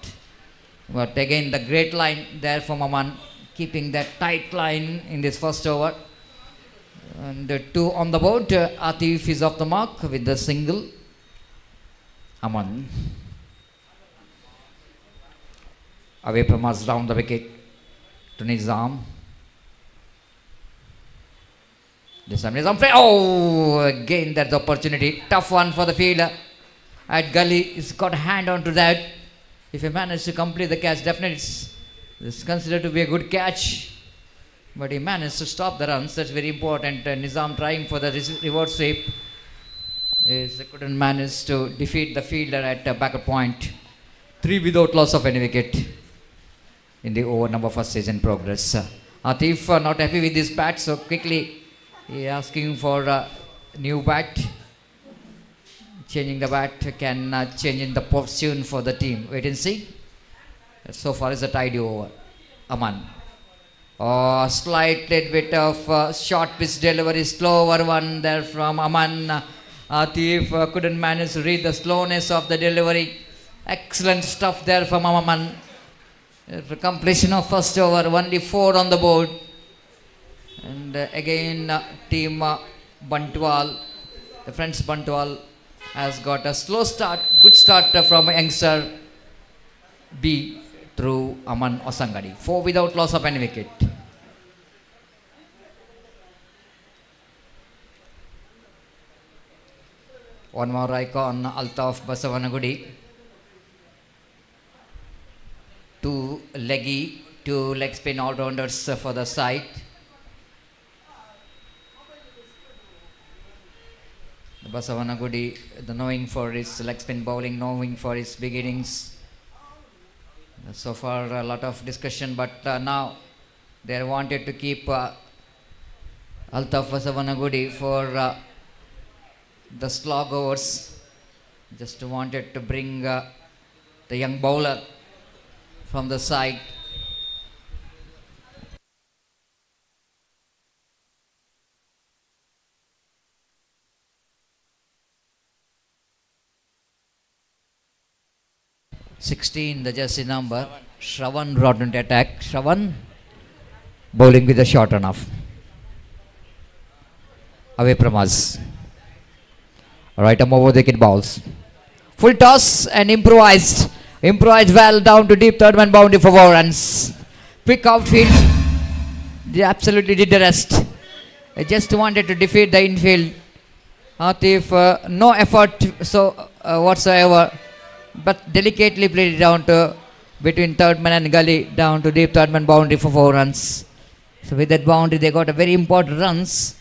But again the great line there from Aman, keeping that tight line in this first over. And two on the board. Atif is off the mark with the single. Aman away from us, down the wicket to Nizam. This time Nizam play. Oh, again that's the opportunity. Tough one for the fielder at gully. He's got a hand onto that. If he managed to complete the catch, definitely it's considered to be a good catch. But he managed to stop the runs. That's very important. Nizam trying for the reverse sweep. He couldn't manage to defeat the fielder at backer point. 3 without loss of any wicket in the over number first stage in progress. Atif not happy with this bat, so quickly he asking for a new bat. Changing the bat can change in the fortune for the team. Wait and see. So far is a tidy over. Aman. Oh, slight little bit of short pitch delivery, slower one there from Aman. Atif couldn't manage to read the slowness of the delivery. Excellent stuff there from Aman. For completion of first over, only 4 on the board. And again, team Bantwal, the friends Bantwal has got a slow start, good start from Youngstar B through Aman Osangadi. 4 without loss of any wicket. One more icon, Altaf Basavanagudi. Two leggy, two leg spin all-rounders for the side. Basavanagudi, the knowing for his leg spin bowling, knowing for his beginnings. So far a lot of discussion, but now they wanted to keep Altaf Basavanagudi for the slog overs. Just wanted to bring the young bowler from the side. "16" the jersey number. Shravan brought into attack. Shravan bowling with a short run off. Away from us. Right arm over the wicket balls. Full toss and improvised. Improvised well down to deep third man boundary for 4 runs. Quick outfield. They absolutely did the rest. They just wanted to defeat the infield. Atif, no effort whatsoever, but delicately played it down to between third man and gully down to deep third man boundary for 4 runs. So with that boundary they got a very important runs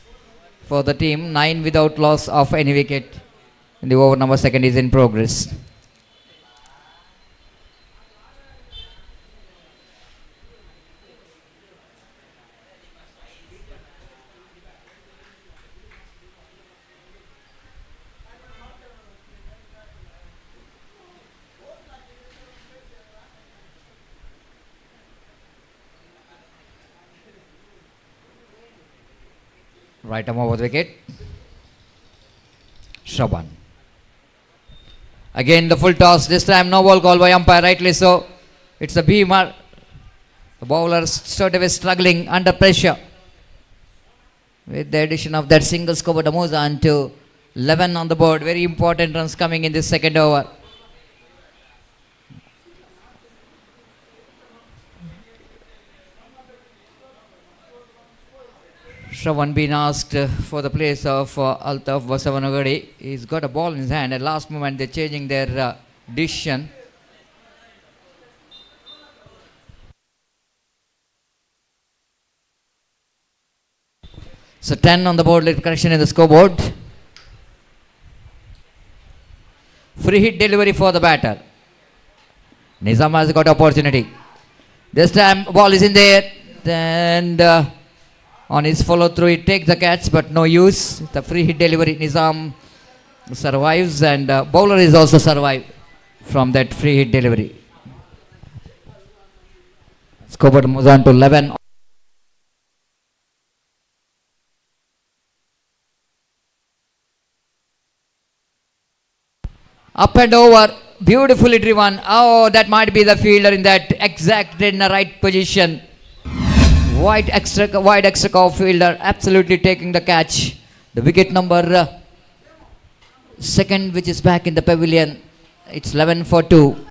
for the team. 9 without loss of any wicket. And the over number 2 is in progress. Right arm over the wicket. Shravan. Again the full toss. This time no ball call by umpire, rightly so. It's a beamer. The bowler sort of is struggling under pressure. With the addition of that single score, the moves on to 11 on the board. Very important runs coming in this second over. Shravan being asked for the place of Altaf Basavanagudi. He's got a ball in his hand. At last moment they're changing their decision. So 10 on the board, little correction in the scoreboard. Free hit delivery for the batter. Nizam has got opportunity. This time ball is in there. And on his follow through, he takes the catch, but no use. The free hit delivery, Nizam survives, and bowler is also survived from that free hit delivery. Scoreboard moves on to 11. Up and over, beautifully driven. Oh, that might be the fielder in that exact in the right position. Wide extra cover fielder, absolutely taking the catch. The wicket number 2, which is back in the pavilion. It's 11 for 2.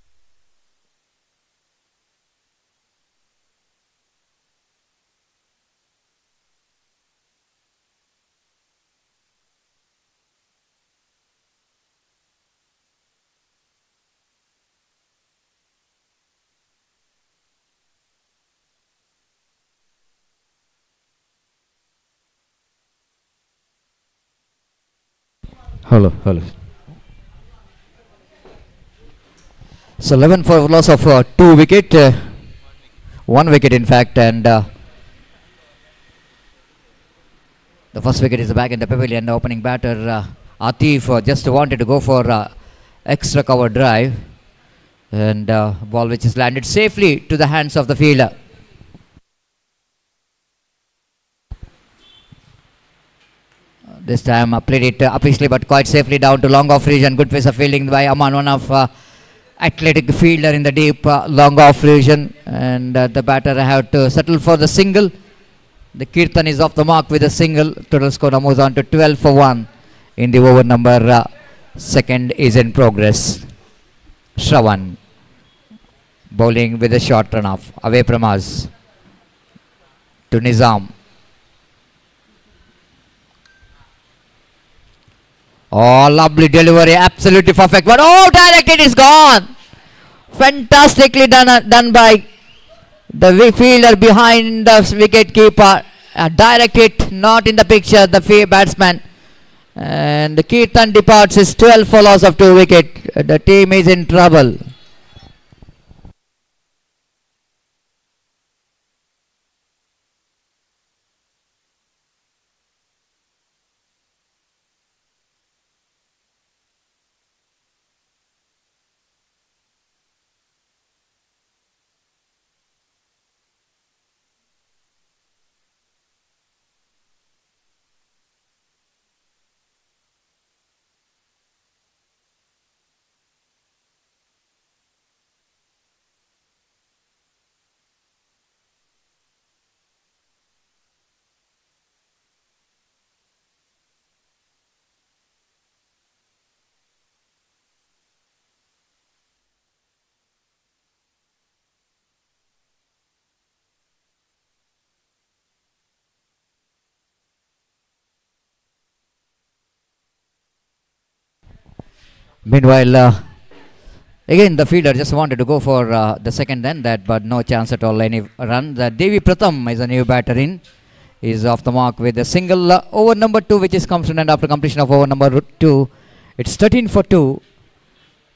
Hello. So 11 for loss of 2 wicket, 1 wicket in fact, and the first wicket is back in the pavilion. The opening batter Atif just wanted to go for extra cover drive, and ball which is landed safely to the hands of the fielder. This time played it upishly but quite safely down to long off region. Good piece of fielding by Aman, one of athletic fielder in the deep long off region, and the batter had to settle for the single. The Kirtan is off the mark with a single. Total score moves on to 12 for 1 in the over number 2 is in progress. Shravan bowling with a short run off away from us to Nizam. Oh, lovely delivery, absolutely perfect. But oh, directed is gone. Fantastically done by the fielder behind the wicket keeper. Direct hit, not in the picture, the batsman. And Kirtan departs his 12 follows of 2 wicket. The team is in trouble. Meanwhile, again the fielder just wanted to go for the second then that, but no chance at all any run. The Devi Pratham is a new batter in. Is off the mark with a single over number 2, which is confident after completion of over number 2. It's 13 for 2.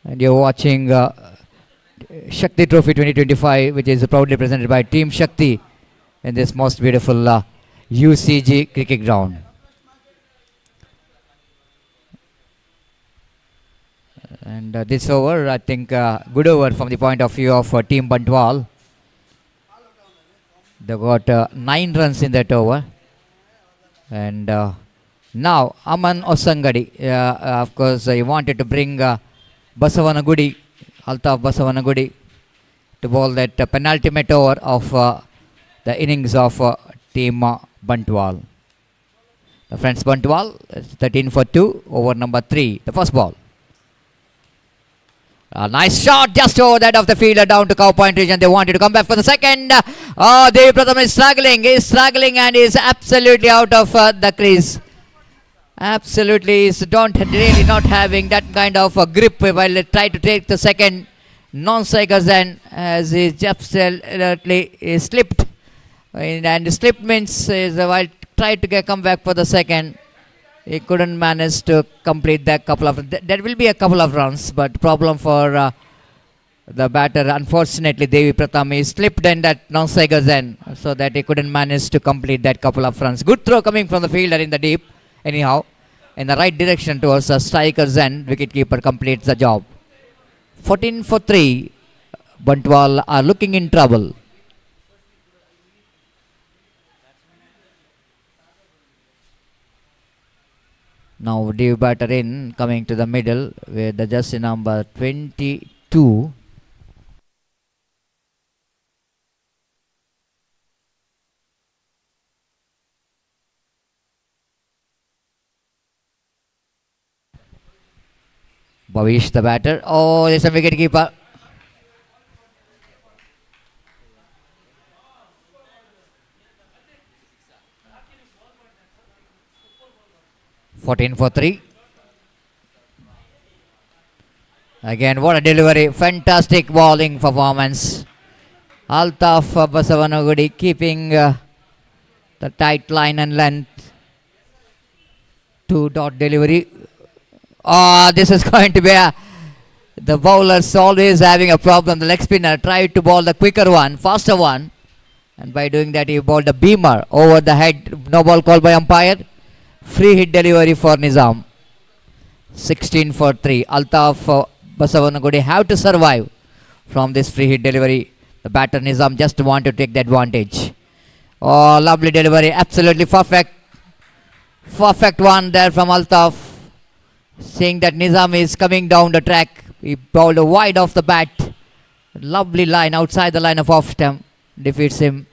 And you're watching Shakthi Trophy 2025, which is proudly presented by Team Shakthi in this most beautiful UCG cricket ground. And this over, I think, good over from the point of view of Team Bantwal. They got 9 runs in that over. And now Aman Osangadi, of course, he wanted to bring Basavanagudi, Altaf Basavanagudi, to bowl that penultimate over of the innings of Team Bantwal. The friends Bantwal, 13 for 2, over number 3, the first ball. A nice shot just over that of the fielder down to cow point region. They wanted to come back for the second. Oh, Devi Pratham is struggling. He's struggling and is absolutely out of the crease. Absolutely is really not having that kind of grip while they try to take the second. Non-strikers then as he absolutely slipped. And slipped means while tried to come back for the second. He couldn't manage to complete that couple of... There will be a couple of runs, but problem for the batter. Unfortunately, Devi Pratham is slipped in that non-strikers end, so that he couldn't manage to complete that couple of runs. Good throw coming from the fielder in the deep. Anyhow, in the right direction towards the strikers end, wicketkeeper completes the job. 14 for 3. Bantwal are looking in trouble. Now Dev batter in, coming to the middle with the jersey number 22. Bhavish the batter. Oh, there's a wicket keeper. (14 for 3). Again, what a delivery. Fantastic bowling performance. Altaf Basavanagudi keeping the tight line and length. 2-dot delivery. Oh, this is going to be the bowlers always having a problem. The leg spinner tried to bowl the quicker one, faster one. And by doing that, he bowled a beamer over the head. No ball called by umpire. Free hit delivery for Nizam. 16 for 3. Altaf Basavanagudi have to survive from this free hit delivery. The batter Nizam just want to take the advantage. Oh, lovely delivery. Absolutely perfect. Perfect one there from Altaf. Seeing that Nizam is coming down the track. He bowled wide off the bat. Lovely line outside the line of off stump. Defeats him.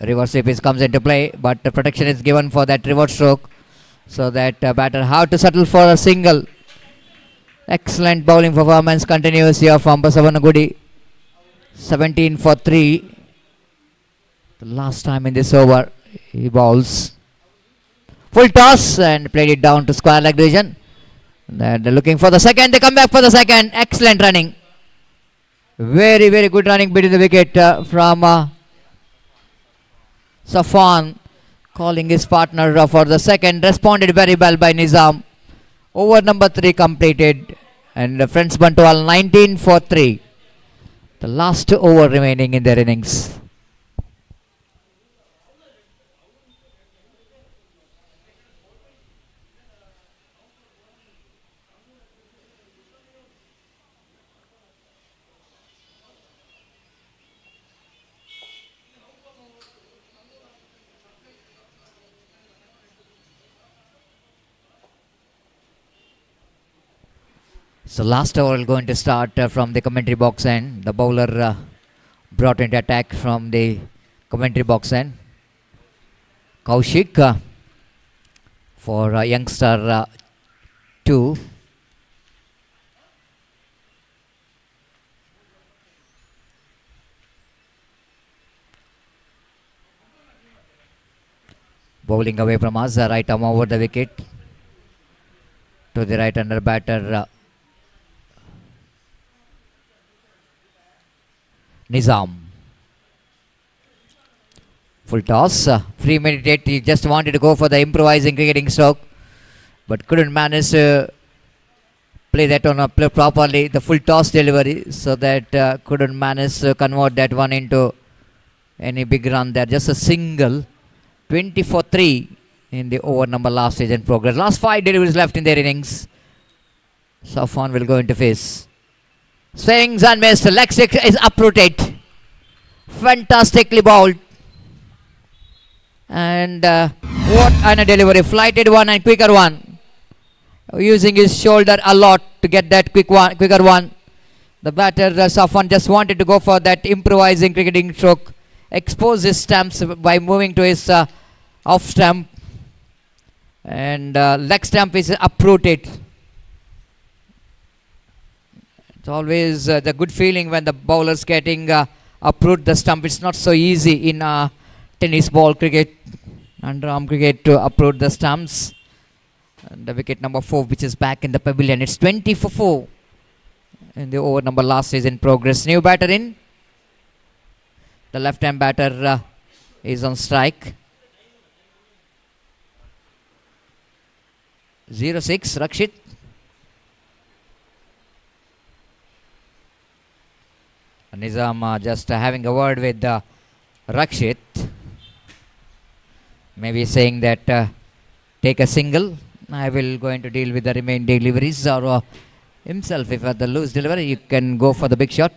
Reverse sweep comes into play, but the protection is given for that reverse stroke, so that batter have to settle for a single. Excellent bowling performance continues here from Basavanagudi. 17 for 3. The last time in this over he bowls. Full toss and played it down to square leg region. They're looking for the second. They come back for the second. Excellent running. Very, very good running between the wicket from Safwan, calling his partner for the second. Responded very well by Nizam. Over number 3 completed. And Friends Bantwal 19 for 3. The last over remaining in their innings. So last over going to start from the commentary box end. The bowler brought into attack from the commentary box end. Kaushik for Youngstar 2. Bowling away from us, right arm over the wicket to the right under batter Nizam. Full toss, premeditated. He just wanted to go for the improvising cricketing stroke, but couldn't manage to play that on properly. The full toss delivery, so that couldn't manage to convert that one into any big run there. Just a single. 20 for 3 in the over number last stage in progress. Last 5 deliveries left in their innings. Safwan will go into face. Swings and missed. Leg six is uprooted. Fantastically bowled. And what a delivery. Flighted one and quicker one. Using his shoulder a lot to get that quicker one. The batter Safwan just wanted to go for that improvising cricketing stroke. Expose his stumps by moving to his off stump. And leg stump is uprooted. It's always the good feeling when the bowler's getting uproot the stump. It's not so easy in tennis ball cricket, underarm cricket, to uproot the stumps. And the wicket number 4, which is back in the pavilion. It's 20 for 4 in the over number last is in progress. New batter in. The left-hand batter is on strike. 0-6, Rakshit. Nizam just having a word with Rakshit. Maybe saying that take a single. I will going to deal with the remaining deliveries, or himself, if at the loose delivery, you can go for the big shot.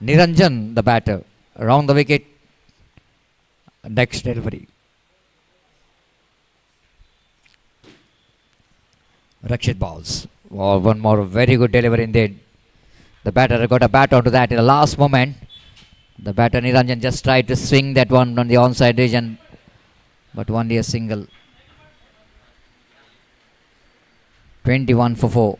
Niranjan, the batter, around the wicket. Next delivery. Rakshit bowls. Oh, one more very good delivery indeed. The batter got a bat onto that in the last moment. The batter Niranjan just tried to swing that one on the onside region, but only a single. 21 for 4.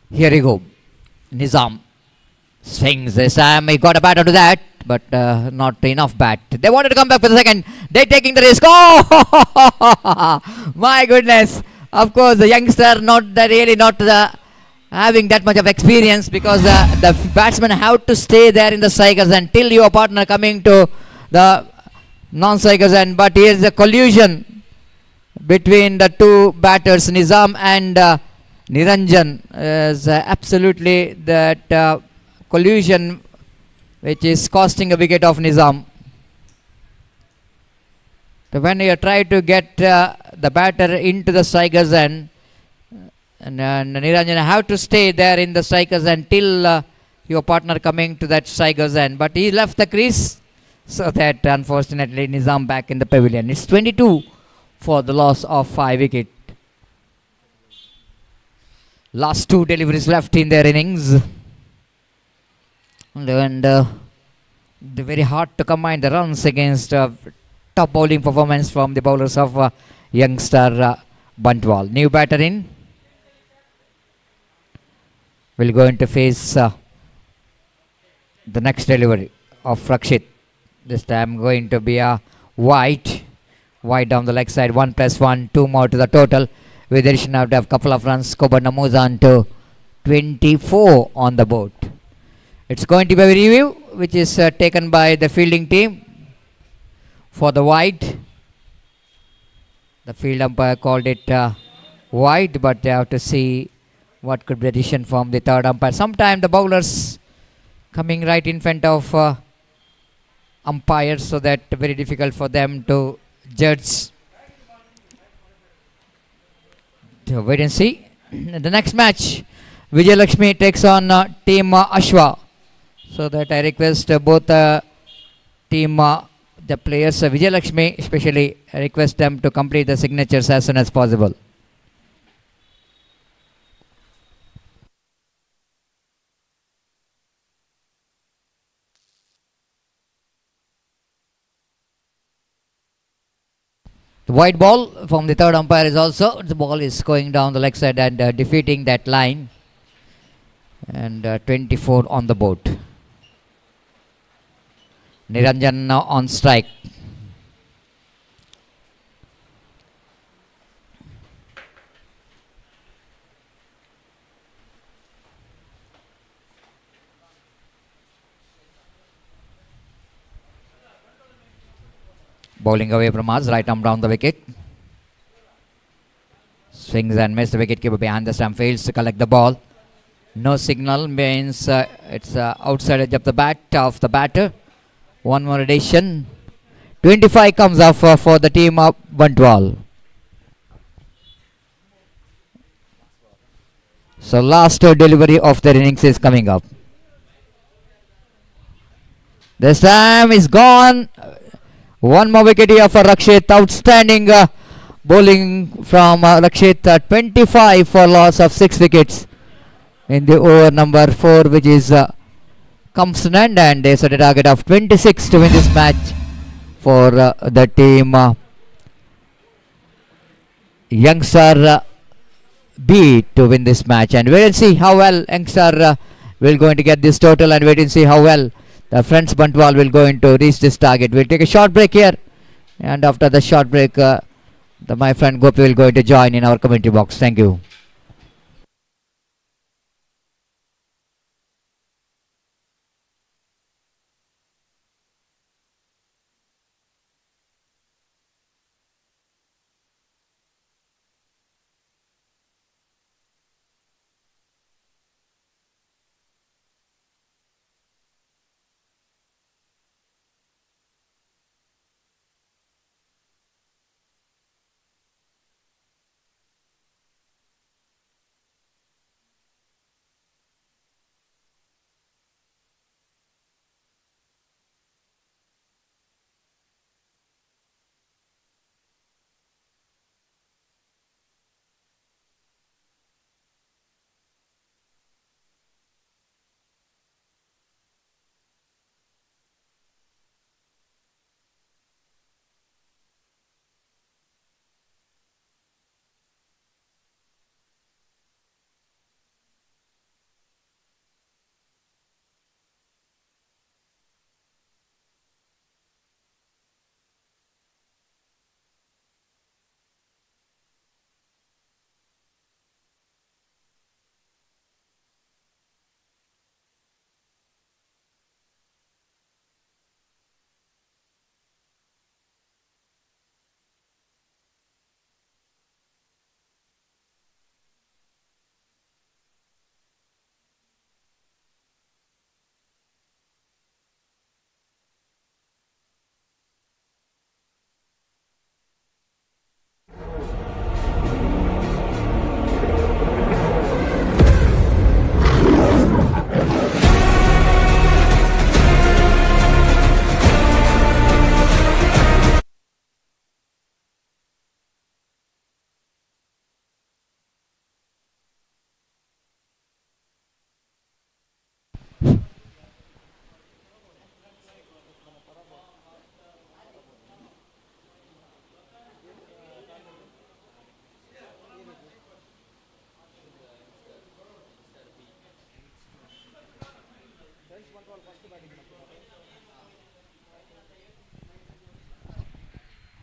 Here we go. Nizam swings this time. He got a bat onto that, but not enough bat. They wanted to come back for the second. They're taking the risk. Oh, my goodness. Of course, the youngster not having that much of experience, because the batsmen have to stay there in the strikers until your partner coming to the non-strikers end. But here's a collusion between the two batters, Nizam and Niranjan. Is absolutely that collusion which is costing a wicket of Nizam. So when you try to get the batter into the strikers end, and Niranjan have to stay there in the strikers until your partner coming to that strikers end. But he left the crease, so that unfortunately Nizam back in the pavilion. It's 22 for the loss of 5 wickets. Last two deliveries left in their innings. And they're very hard to combine the runs against top bowling performance from the bowlers of Youngstar Bantwal. New batter in. Will going to face the next delivery of Rakshit. This time going to be a wide down the leg side. 1+1, 2 more to the total. With addition of a couple of runs, Kobarna moves on to 24 on the board. It's going to be a review which is taken by the fielding team for the wide. The field umpire called it wide, but they have to see what could be the decision from the third umpire. Sometimes the bowlers coming right in front of umpires, so that very difficult for them to judge. So wait and see. The next match, Vijay Lakshmi takes on team Ashwa. So that I request both team, the players, Vijay Lakshmi especially, I request them to complete the signatures as soon as possible. The white ball from the third umpire is also, the ball is going down the leg side and defeating that line. And 24 on the board. Niranjan now on strike. Bowling away from us, right arm down the wicket. Swings and misses. The wicket keeper behind the stump fails to collect the ball. No signal means it's outside edge of the bat of the batter. One more addition. 25 comes off for the team of Bantwal. So last delivery of their innings is coming up. This time is gone. One more wicket here for Rakshit. Outstanding bowling from Rakshit. 25 for loss of 6 wickets in the over number 4, which is comes to an end, and they set a target of 26 to win this match for the team Youngstar B to win this match. And wait and see how well Youngstar will going to get this total, and wait and see how well the friends Bantwal will going to reach this target. We'll take a short break here, and after the short break my friend Gopi will going to join in our commentary box. Thank you.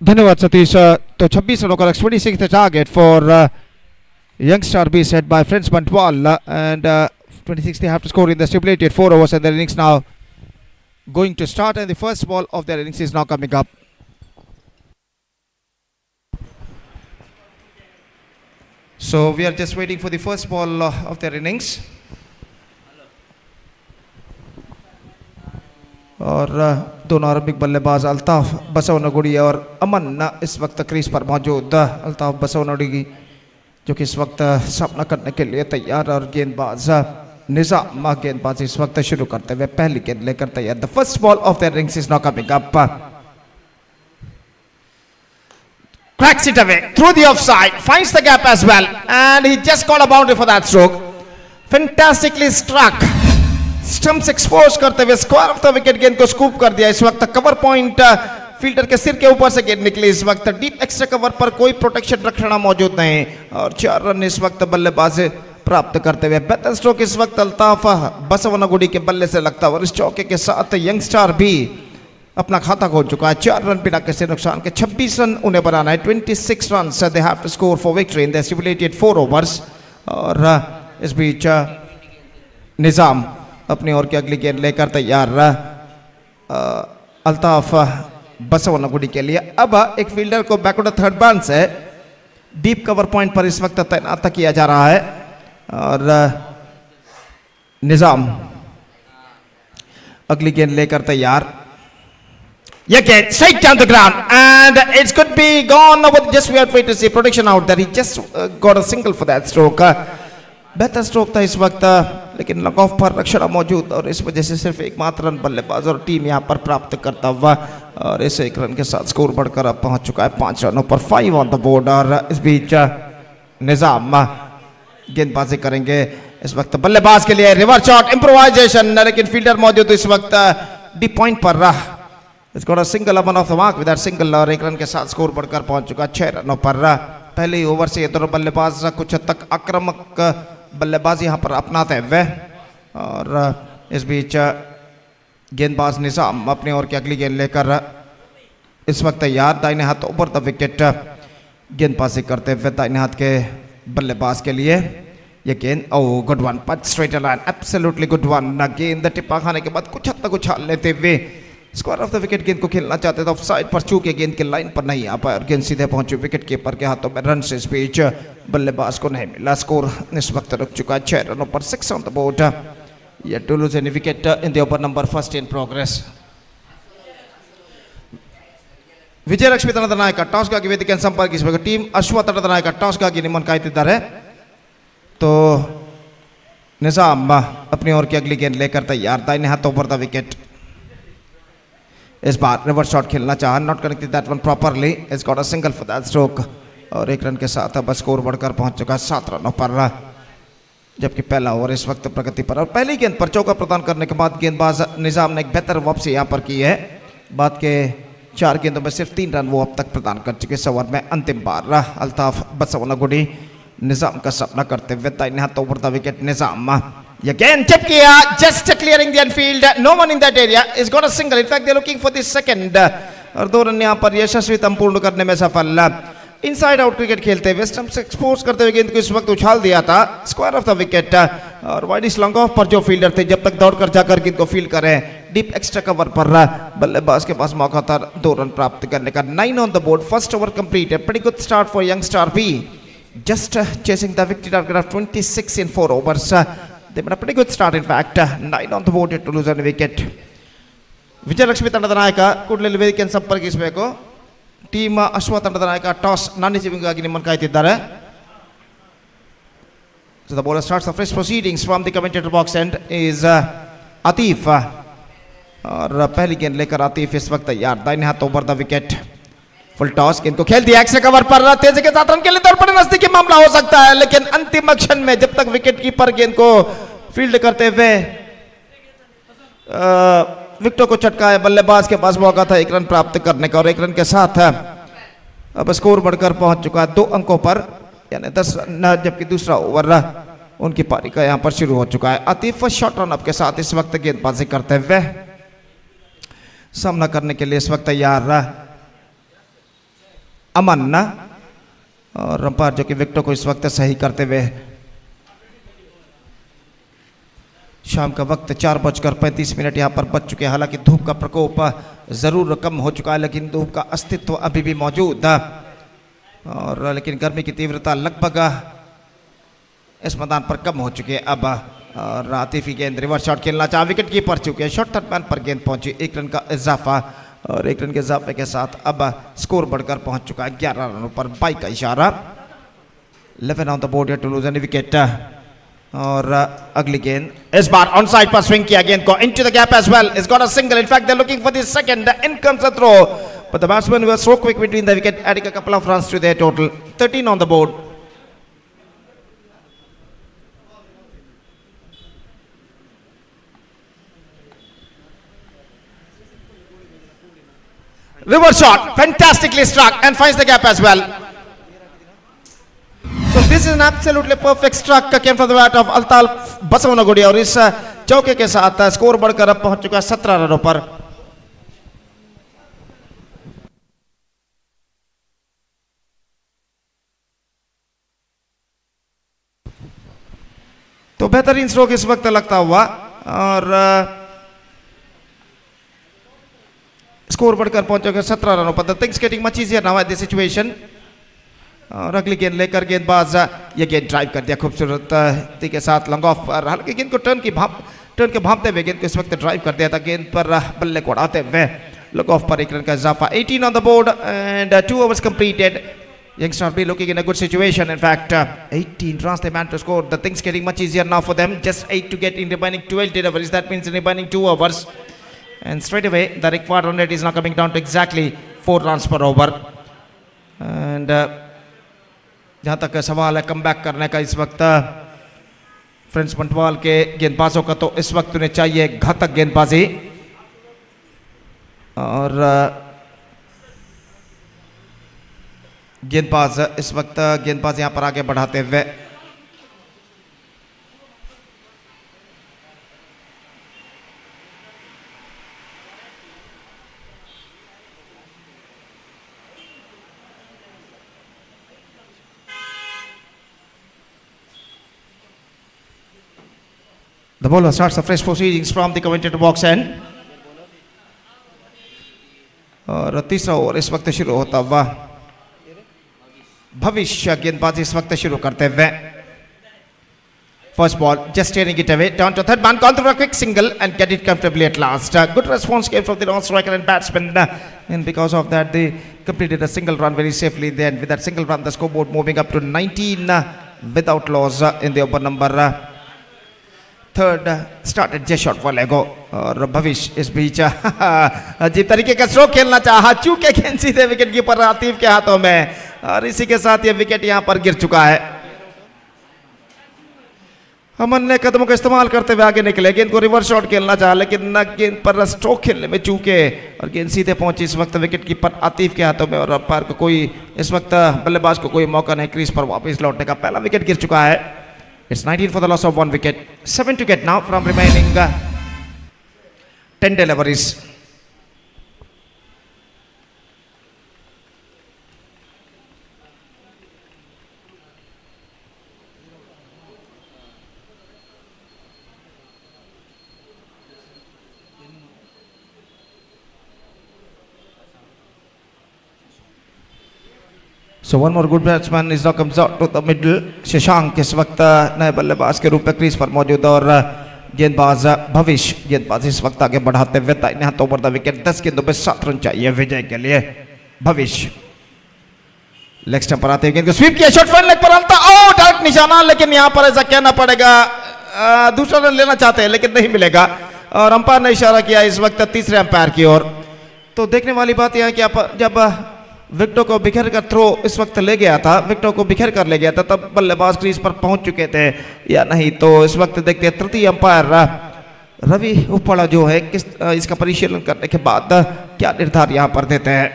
धन्यवाद सतीश। तो 26 रनों का लक्ष्य, 26th target for Youngstar be set by Friends Bantwal, and 26 they have to score in the stipulated 4 overs, and their innings now going to start, and the first ball of their innings is now coming up. So we are just waiting for the first ball of their innings. और दोनों आरंभिक बल्लेबाज अल्ताफ बसवनगुड़ी और अमन इस वक्त crease पर मौजूद। अल्ताफ बसवनगुड़ी जो कि इस वक्त सामना करने के लिए तैयार, और गेंदबाज निजाम गेंदबाजी इस वक्त शुरू करते हुए पहली गेंद लेकर तैयार। The first ball of their innings is now coming up, cracks it away through the offside, finds the gap as well, and he just got a boundary for that stroke. Fantastically struck, stumps expose करते हुए square of the wicket गेंद को scoop कर दिया। इस वक्त cover point fielder के सिर के ऊपर से गेंद निकली। इस वक्त डीप एक्स्ट्रा कवर पर कोई प्रोटेक्शन रखना मौजूद नहीं, और 4 रन इस वक्त बल्लेबाज प्राप्त करते हुए। बेहतर स्ट्रोक इस वक्त अल्ताफ बसवनगुड़ी के बल्ले से लगता है, और इस चौके के साथ यंगस्टार भी अपना खाता खोल चुका है। 4 रन बिना किसी नुकसान के 26 रन उन्हें बनाना है। 26 run they have to score for victory in the stipulated 4 overs. और इस बीच निजाम अपनी ओर की अगली गेंद लेकर तैयार अल्ताफ बसवनगुड़ी के लिए। अब एक फील्डर को बैकवर्ड थर्ड बाउंड से डीप कवर पॉइंट पर इस वक्त तैनात किया जा रहा है, और निजाम अगली गेंद लेकर तैयार। ये गेंद straight down the ground, and it could be gone, but just we are waiting to see protection out there. He just got a single for that stroke. बेहतर स्ट्रोक था इस वक्त, लेकिन लॉक ऑफ पर रक्षण मौजूद, और इस वजह से सिर्फ एकमात्र रन बल्लेबाज और टीम यहां पर प्राप्त करता हुआ, और इस 1 रन के साथ स्कोर बढ़कर अब पहुंच चुका है 5 रनों पर, 5 ऑन द बोर्ड। और इस बीच निजाम गेंदबाजी करेंगे इस वक्त बल्लेबाज के लिए। रिवर्स शॉट इम्प्रोवाइजेशन, लेकिन फील्डर मौजूद इस वक्त डीप पॉइंट पर रहा। इसको single Aman of the mark with that single, और 1 रन के साथ स्कोर बढ़कर पहुंच चुका 6 रनों पर। पहले ओवर से ये दोनों बल्लेबाज कुछ हद तक आक्रामक बल्लेबाजी यहाँ पर अपनाते हुए, और इस बीच गेंदबाज निजाम अपनी ओर की अगली गेंद लेकर इस वक्त तैयार। दाहिने हाथ ओवर द विकेट गेंदबाजी करते हुए दाहिने हाथ के बल्लेबाज के लिए ये गेंद। Oh good one, punch straight line, absolutely good one. गेंद टिप्पा खाने के बाद कुछ हद तक उछाल लेते हुए स्क्वायर ऑफ द विकेट गेंद को खेलना चाहते थे, ऑफ साइड पर चूके गेंद के लाइन पर नहीं आ पाया, और गेंद सीधे पहुंची विकेट कीपर के हाथों में। रन से इस बीच बल्लेबाज को नहीं मिला। स्कोर इस वक्त रुक चुका है 6 रनों पर, 6 on the board. Yet to lose any wicket in the over number first in progress. ವಿಜಯ ಲಕ್ಷ್ಮಿ ತಂಡದ ನಾಯಕ ಟಾಸ್ಗಾಗಿ ವೇದಿಕೆಯನ್ನು ಸಂಪರ್ಕಿಸಬೇಕು. ಟೀಮ್ ಅಶ್ವ ತಂಡದ ನಾಯಕ ಟಾಸ್ಗಾಗಿ ನಿಮ್ಮನ್ನು ಕಾಯ್ತಿದ್ದಾರೆ. तो निजाम अपनी ओर की अगली गेंद लेकर तैयार। दाहिने हाथ ओवर द विकेट, इस बार रिवर्स शॉट खेलना चाहा, not connected that one properly, it's got a single for that stroke, और 1 रन के साथ अब स्कोर बढ़कर पहुंच चुका 7 रनों पर, जबकि पहला ओवर इस वक्त प्रगति पर। और पहली गेंद पर चौका प्रदान करने के बाद गेंदबाज निजाम ने एक बेहतर वापसी यहाँ पर की है। बाद के 4 गेंदों में सिर्फ 3 रन वो अब तक प्रदान कर चुके। इस ओवर में अंतिम बार अल्ताफ बसवनगुड़ी निजाम का सामना करते हुए। दाहिने हाथ ओवर द विकेट निजाम, ये गेंद चिप किया, just clearing the infield, no one in that area, is got a single, in fact they are looking for the second, और 2 रन यहां पर यशस्वी संपूर्ण करने में सफल। इनसाइड आउट क्रिकेट खेलते हुए स्टंप्स एक्सपोज करते हुए गेंद को इस वक्त उछाल दिया था स्क्वायर ऑफ द विकेट, और वाइड इस लॉन्ग ऑफ पर जो फील्डर थे जब तक दौड़कर जाकर गेंद को फील्ड करें, डीप एक्स्ट्रा कवर पर बल्लेबाज के पास मौका था 2 रन प्राप्त करने का। 9 on the board, first over completed, pretty good start for Youngstar B, just chasing the victory target of 26 in 4 overs. They made a pretty good start in fact. 9 on the board to lose a wicket. Vijay Lakshmi ತಂಡದ ನಾಯಕ ಕೂಡಲೇ ವೇದಿಕೆಯನ್ನು ಸಂಪರ್ಕಿಸಬೇಕು. Team ಅಶ್ವ ತಂಡದ ನಾಯಕ toss ನಾಣ್ಯಜೀವಿಗಾಗಿ ನಿಮ್ಮನ್ನು ಕಾಯ್ತಿದ್ದಾರೆ. So the bowler starts the fresh proceedings from the commentator box end is Atif, और पहली गेंद लेकर आतिफ इस वक्त तैयार। दाहिने हाथ over the wicket, full toss, गेंद को खेल दिया एक्स्ट्रा कवर पर, तेजी के साथ रन के लिए दौड़ पड़े, नजदीकी मामला हो सकता है, लेकिन अंतिम क्षण में जब तक विकेट कीपर गेंद को फील्ड करते हुए विकेटों को चटकाए, बल्लेबाज के पास मौका था 1 रन प्राप्त करने का, और 1 रन के साथ अब स्कोर बढ़कर पहुंच चुका है 2 अंकों पर, यानी 10 रन, जबकि दूसरा ओवर उनकी पारी का यहां पर शुरू हो चुका है। आतिफ शॉर्ट रन अप के साथ इस वक्त गेंदबाजी करते हुए सामना करने के लिए इस वक्त तैयार अमन और अंपायर जो कि विकेटों को इस वक्त सही करते हुए। शाम का वक्त 4:35 यहाँ पर बच चुके हैं। हालांकि धूप का प्रकोप ज़रूर कम हो चुका है, लेकिन धूप का अस्तित्व अभी भी मौजूद है और लेकिन गर्मी की तीव्रता लगभग इस मैदान पर कम हो चुकी है। अब आतिफी गेंद रिवर्स शॉट खेलना चाहा, विकेट कीपर चुके हैं, शॉर्ट थर्ड मैन पर गेंद पहुंची, 1 रन का इजाफा और 1 रन के इजाफे के साथ अब स्कोर बढ़कर पहुंच चुका है 11 रनों पर। 22 का इशारा, 11 on the board to lose any wicket. और अगली गेंद इस बार ऑन साइड पर स्विंग किया गेंद को into the gap as well, is got a single, in fact they are looking for the second, in comes the throw but the batsmen were so quick between the wicket, adding a couple of runs to their total. 13 on the board. Reverse shot, fantastically struck and finds the gap as well. So this is an absolutely perfect struck came from the bat of Altaf Basavanagudi और इस चौके के साथ score बढ़कर अब पहुंच चुका है 17 रनों पर। तो बेहतरीन स्ट्रोक इस वक्त लगता हुआ और स्कोर बढ़कर पहुंचेगा 17 रनों पर। Things getting much easier now at this situation. और अगली गेंद लेकर गेंदबाज ये गेंद ड्राइव कर दिया खूबसूरती के साथ लॉन्ग ऑफ पर, हालांकि गेंद को टर्न के भांपते हुए गेंद को इस वक्त ड्राइव कर दिया था, गेंद पर बल्ले को उड़ाते हुए लॉन्ग ऑफ पर 1 रन का इजाफा। 18 on the board and 2 overs completed. Youngstar be looking in a good situation. In fact, 18 runs they managed to score. The things getting much easier now for them. Just 8 to get in remaining 12 deliveries. That means in remaining 2 overs. And straight away, the required run rate is now coming down to exactly 4 runs per over. And जहाँ तक सवाल है come back करने का इस वक्त friends मंटवाल के गेंदबाजों का, तो इस वक्त उन्हें चाहिए घातक गेंदबाजी और गेंदबाज इस वक्त गेंदबाज यहां पर आगे बढ़ाते हुए The bowler starts the fresh proceedings from the commentator box end और तीसरा ओवर इस वक्त शुरू होता हुआ। भविष्य गेंदबाजी इस वक्त शुरू करते हुए। First ball, just steering it away, down to third man, gone through a quick single and get it comfortably at last. Good response came from the non-striker and batsman, and because of that, they completed a single run very safely. Then, with that single run, the scoreboard moving up to 19 without loss in the over number third. Started just short for Lego. और भविष्य इस बीच अजीब तरीके का stroke खेलना चाहा, चूके गेंद सीधे विकेट कीपर आतिफ के हाथों में और इसी के साथ ये विकेट यहां पर गिर चुका है। अमन ने कदमों का इस्तेमाल करते हुए आगे निकले, गेंद को रिवर्स शॉट खेलना चाहा, लेकिन गेंद पर स्ट्रोक खेलने में चूके और गेंद सीधे पहुंची इस वक्त विकेट कीपर आतिफ के हाथों में और अंपायर को कोई इस वक्त बल्लेबाज को कोई मौका नहीं क्रीज पर वापस लौटने का। पहला विकेट गिर चुका है। It's 19 for the loss of 1 wicket. 7 to get now from remaining 10 deliveries. So one more good batsman is now comes out to the middle. Shashank इस वक्त नए बल्लेबाज के रूप में क्रीज पर मौजूद और गेंदबाज भविष्य गेंदबाज इस वक्त आगे बढ़ाते हुए दाहिने हाथ ओवर द विकेट। 10 गेंदों पे 7 रन चाहिए विजय के लिए। भविष्य लेग स्टंप पर आते हुए गेंद को स्वीप किया, शॉट फ्रंट लेग पर आता, ओ डायरेक्ट निशाना, लेकिन यहाँ पर ऐसा कहना पड़ेगा दूसरा रन लेना चाहते हैं लेकिन नहीं मिलेगा और अंपायर ने इशारा किया इस वक्त तीसरे अंपायर की ओर। तो देखने वाली बात यह है कि जब विकेटों को बिखेर कर थ्रो इस वक्त ले गया था, विकेटों को बिखेर कर ले गया था, तब बल्लेबाज क्रीज पर पहुंच चुके थे या नहीं। तो इस वक्त देखते हैं तृतीय अंपायर रवि उपड़ा जो है किस इसका परिशीलन करने के बाद क्या निर्धार यहां पर देते हैं।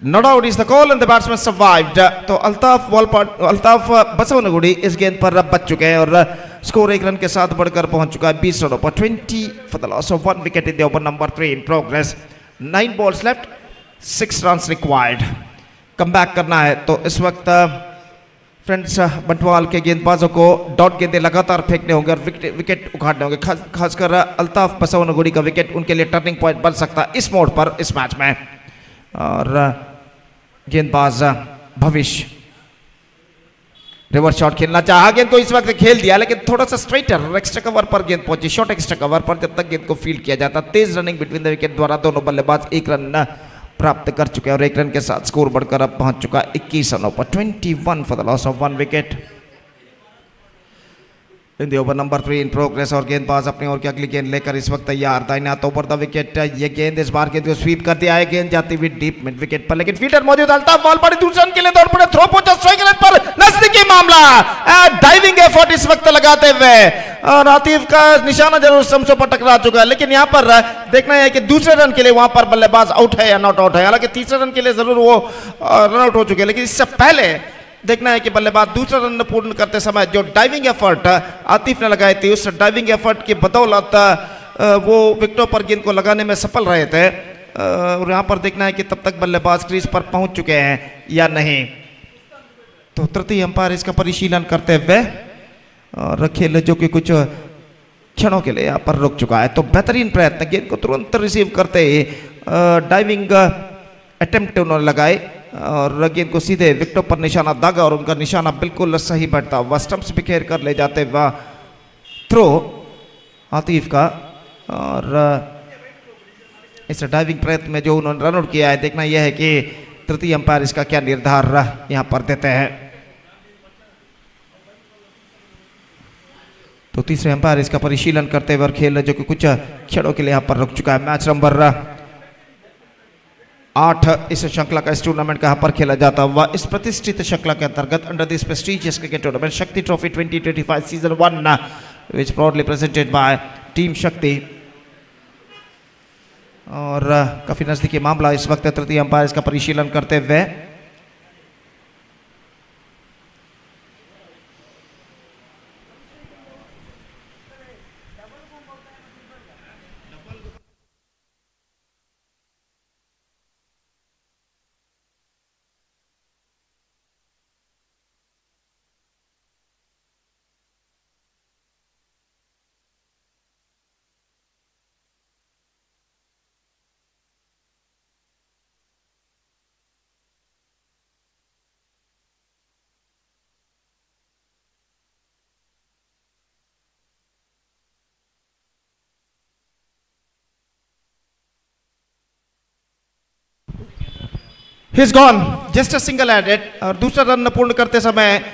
No doubt is the call and the batsman survived. तो अल्ताफ बसवनगुड़ी इस गेंद पर बच चुके हैं और स्कोर 1 रन के साथ बढ़कर पहुंच चुका है 20 रनों पर। 20 for the loss of 1 wicket in the over number 3 in progress. 9 balls left. 6 run required, come back करना है। तो इस वक्त फ्रेंड्स बंटवाल के गेंदबाजों को डॉट गेंदे लगातार फेंकने होंगे और विकेट उखाड़ने होंगे। खासकर अल्ताफ बसवनगुड़ी का विकेट उनके लिए टर्निंग पॉइंट बन सकता है इस मोड़ पर इस मैच में। और गेंदबाज भविष्य रिवर्स शॉट खेलना चाहा, गेंद को इस वक्त खेल दिया लेकिन थोड़ा सा स्ट्रेटर एक्स्ट्रा कवर पर गेंद पहुंची, शॉर्ट एक्स्ट्रा कवर पर जब तक गेंद को फील्ड किया जाता। तेज रनिंग बिटवीन द विकेट द्वारा दोनों बल्लेबाज 1 रन प्राप्त कर चुके हैं और 1 रन के साथ स्कोर बढ़कर अब पहुंच चुका 21 रनों पर। 21 for the loss of 1 wicket in the over number 3 in progress. और गेंदबाज अपनी ओर की अगली गेंद लेकर इस वक्त तैयार, दाहिने हाथ ओवर द विकेट। ये गेंद इस बार गेंद को स्वीप कर दिया है, गेंद जाती हुई डीप मिड विकेट पर लेकिन फील्डर मौजूद। अल्ताफ बॉल पड़ी, दूसरे रन के लिए दौड़ पड़े, थ्रो पहुंचा स्ट्राइक रेट पर, नजदीकी मामला, डाइविंग एफर्ट इस वक्त लगाते हुए और आतिफ का निशाना जरूर समसों पर टकरा चुका है लेकिन यहां पर देखना है कि दूसरे रन के लिए वहां पर बल्लेबाज आउट है या नॉट आउट है। हालांकि तीसरे रन के लिए जरूर वो रन आउट हो चुके हैं लेकिन इससे पहले देखना है कि बल्लेबाज दूसरा रन पूर्ण करते समय जो डाइविंग एफर्ट आतिफ ने लगाई थी उस डाइविंग एफर्ट की बदौलत वो विकेटों पर गेंद को लगाने में सफल रहे थे। और यहां पर देखना है कि तब तक बल्लेबाज क्रीज पर पहुंच चुके हैं या नहीं। तो तृतीय अंपायर इसका परिशीलन करते हुए और खेल जो कि कुछ क्षणों के लिए यहाँ पर रुक चुका है। तो बेहतरीन प्रयत्न, गेंद को तुरंत रिसीव करते ही डाइविंग अटेम्प्ट उन्होंने लगाए और गेंद को सीधे विकेटों पर निशाना दागा और उनका निशाना बिल्कुल सही बैठता हुआ स्टंप्स बिखेर कर ले जाते हुआ थ्रो आतिफ का। और इस डाइविंग प्रयत्न में जो उन्होंने रन आउट किया है, देखना यह है कि तृतीय अंपायर इसका क्या निर्धार यहाँ पर देते हैं। तो तीसरे अंपायर इसका परिशीलन करते हुए और खेल जो कि कुछ क्षणों के लिए यहाँ पर रुक चुका है। मैच नंबर 8 इस श्रृंखला का इस टूर्नामेंट का यहाँ पर खेला जाता हुआ इस प्रतिष्ठित श्रृंखला के अंतर्गत under this prestigious cricket tournament Shakti trophy 2025 season 1 which proudly presented by team Shakti. और काफी नजदीकी मामला इस वक्त तृतीय अंपायर इसका परिशीलन करते हुए He's gone, just a single handed। और दूसरा रन पूर्ण करते समय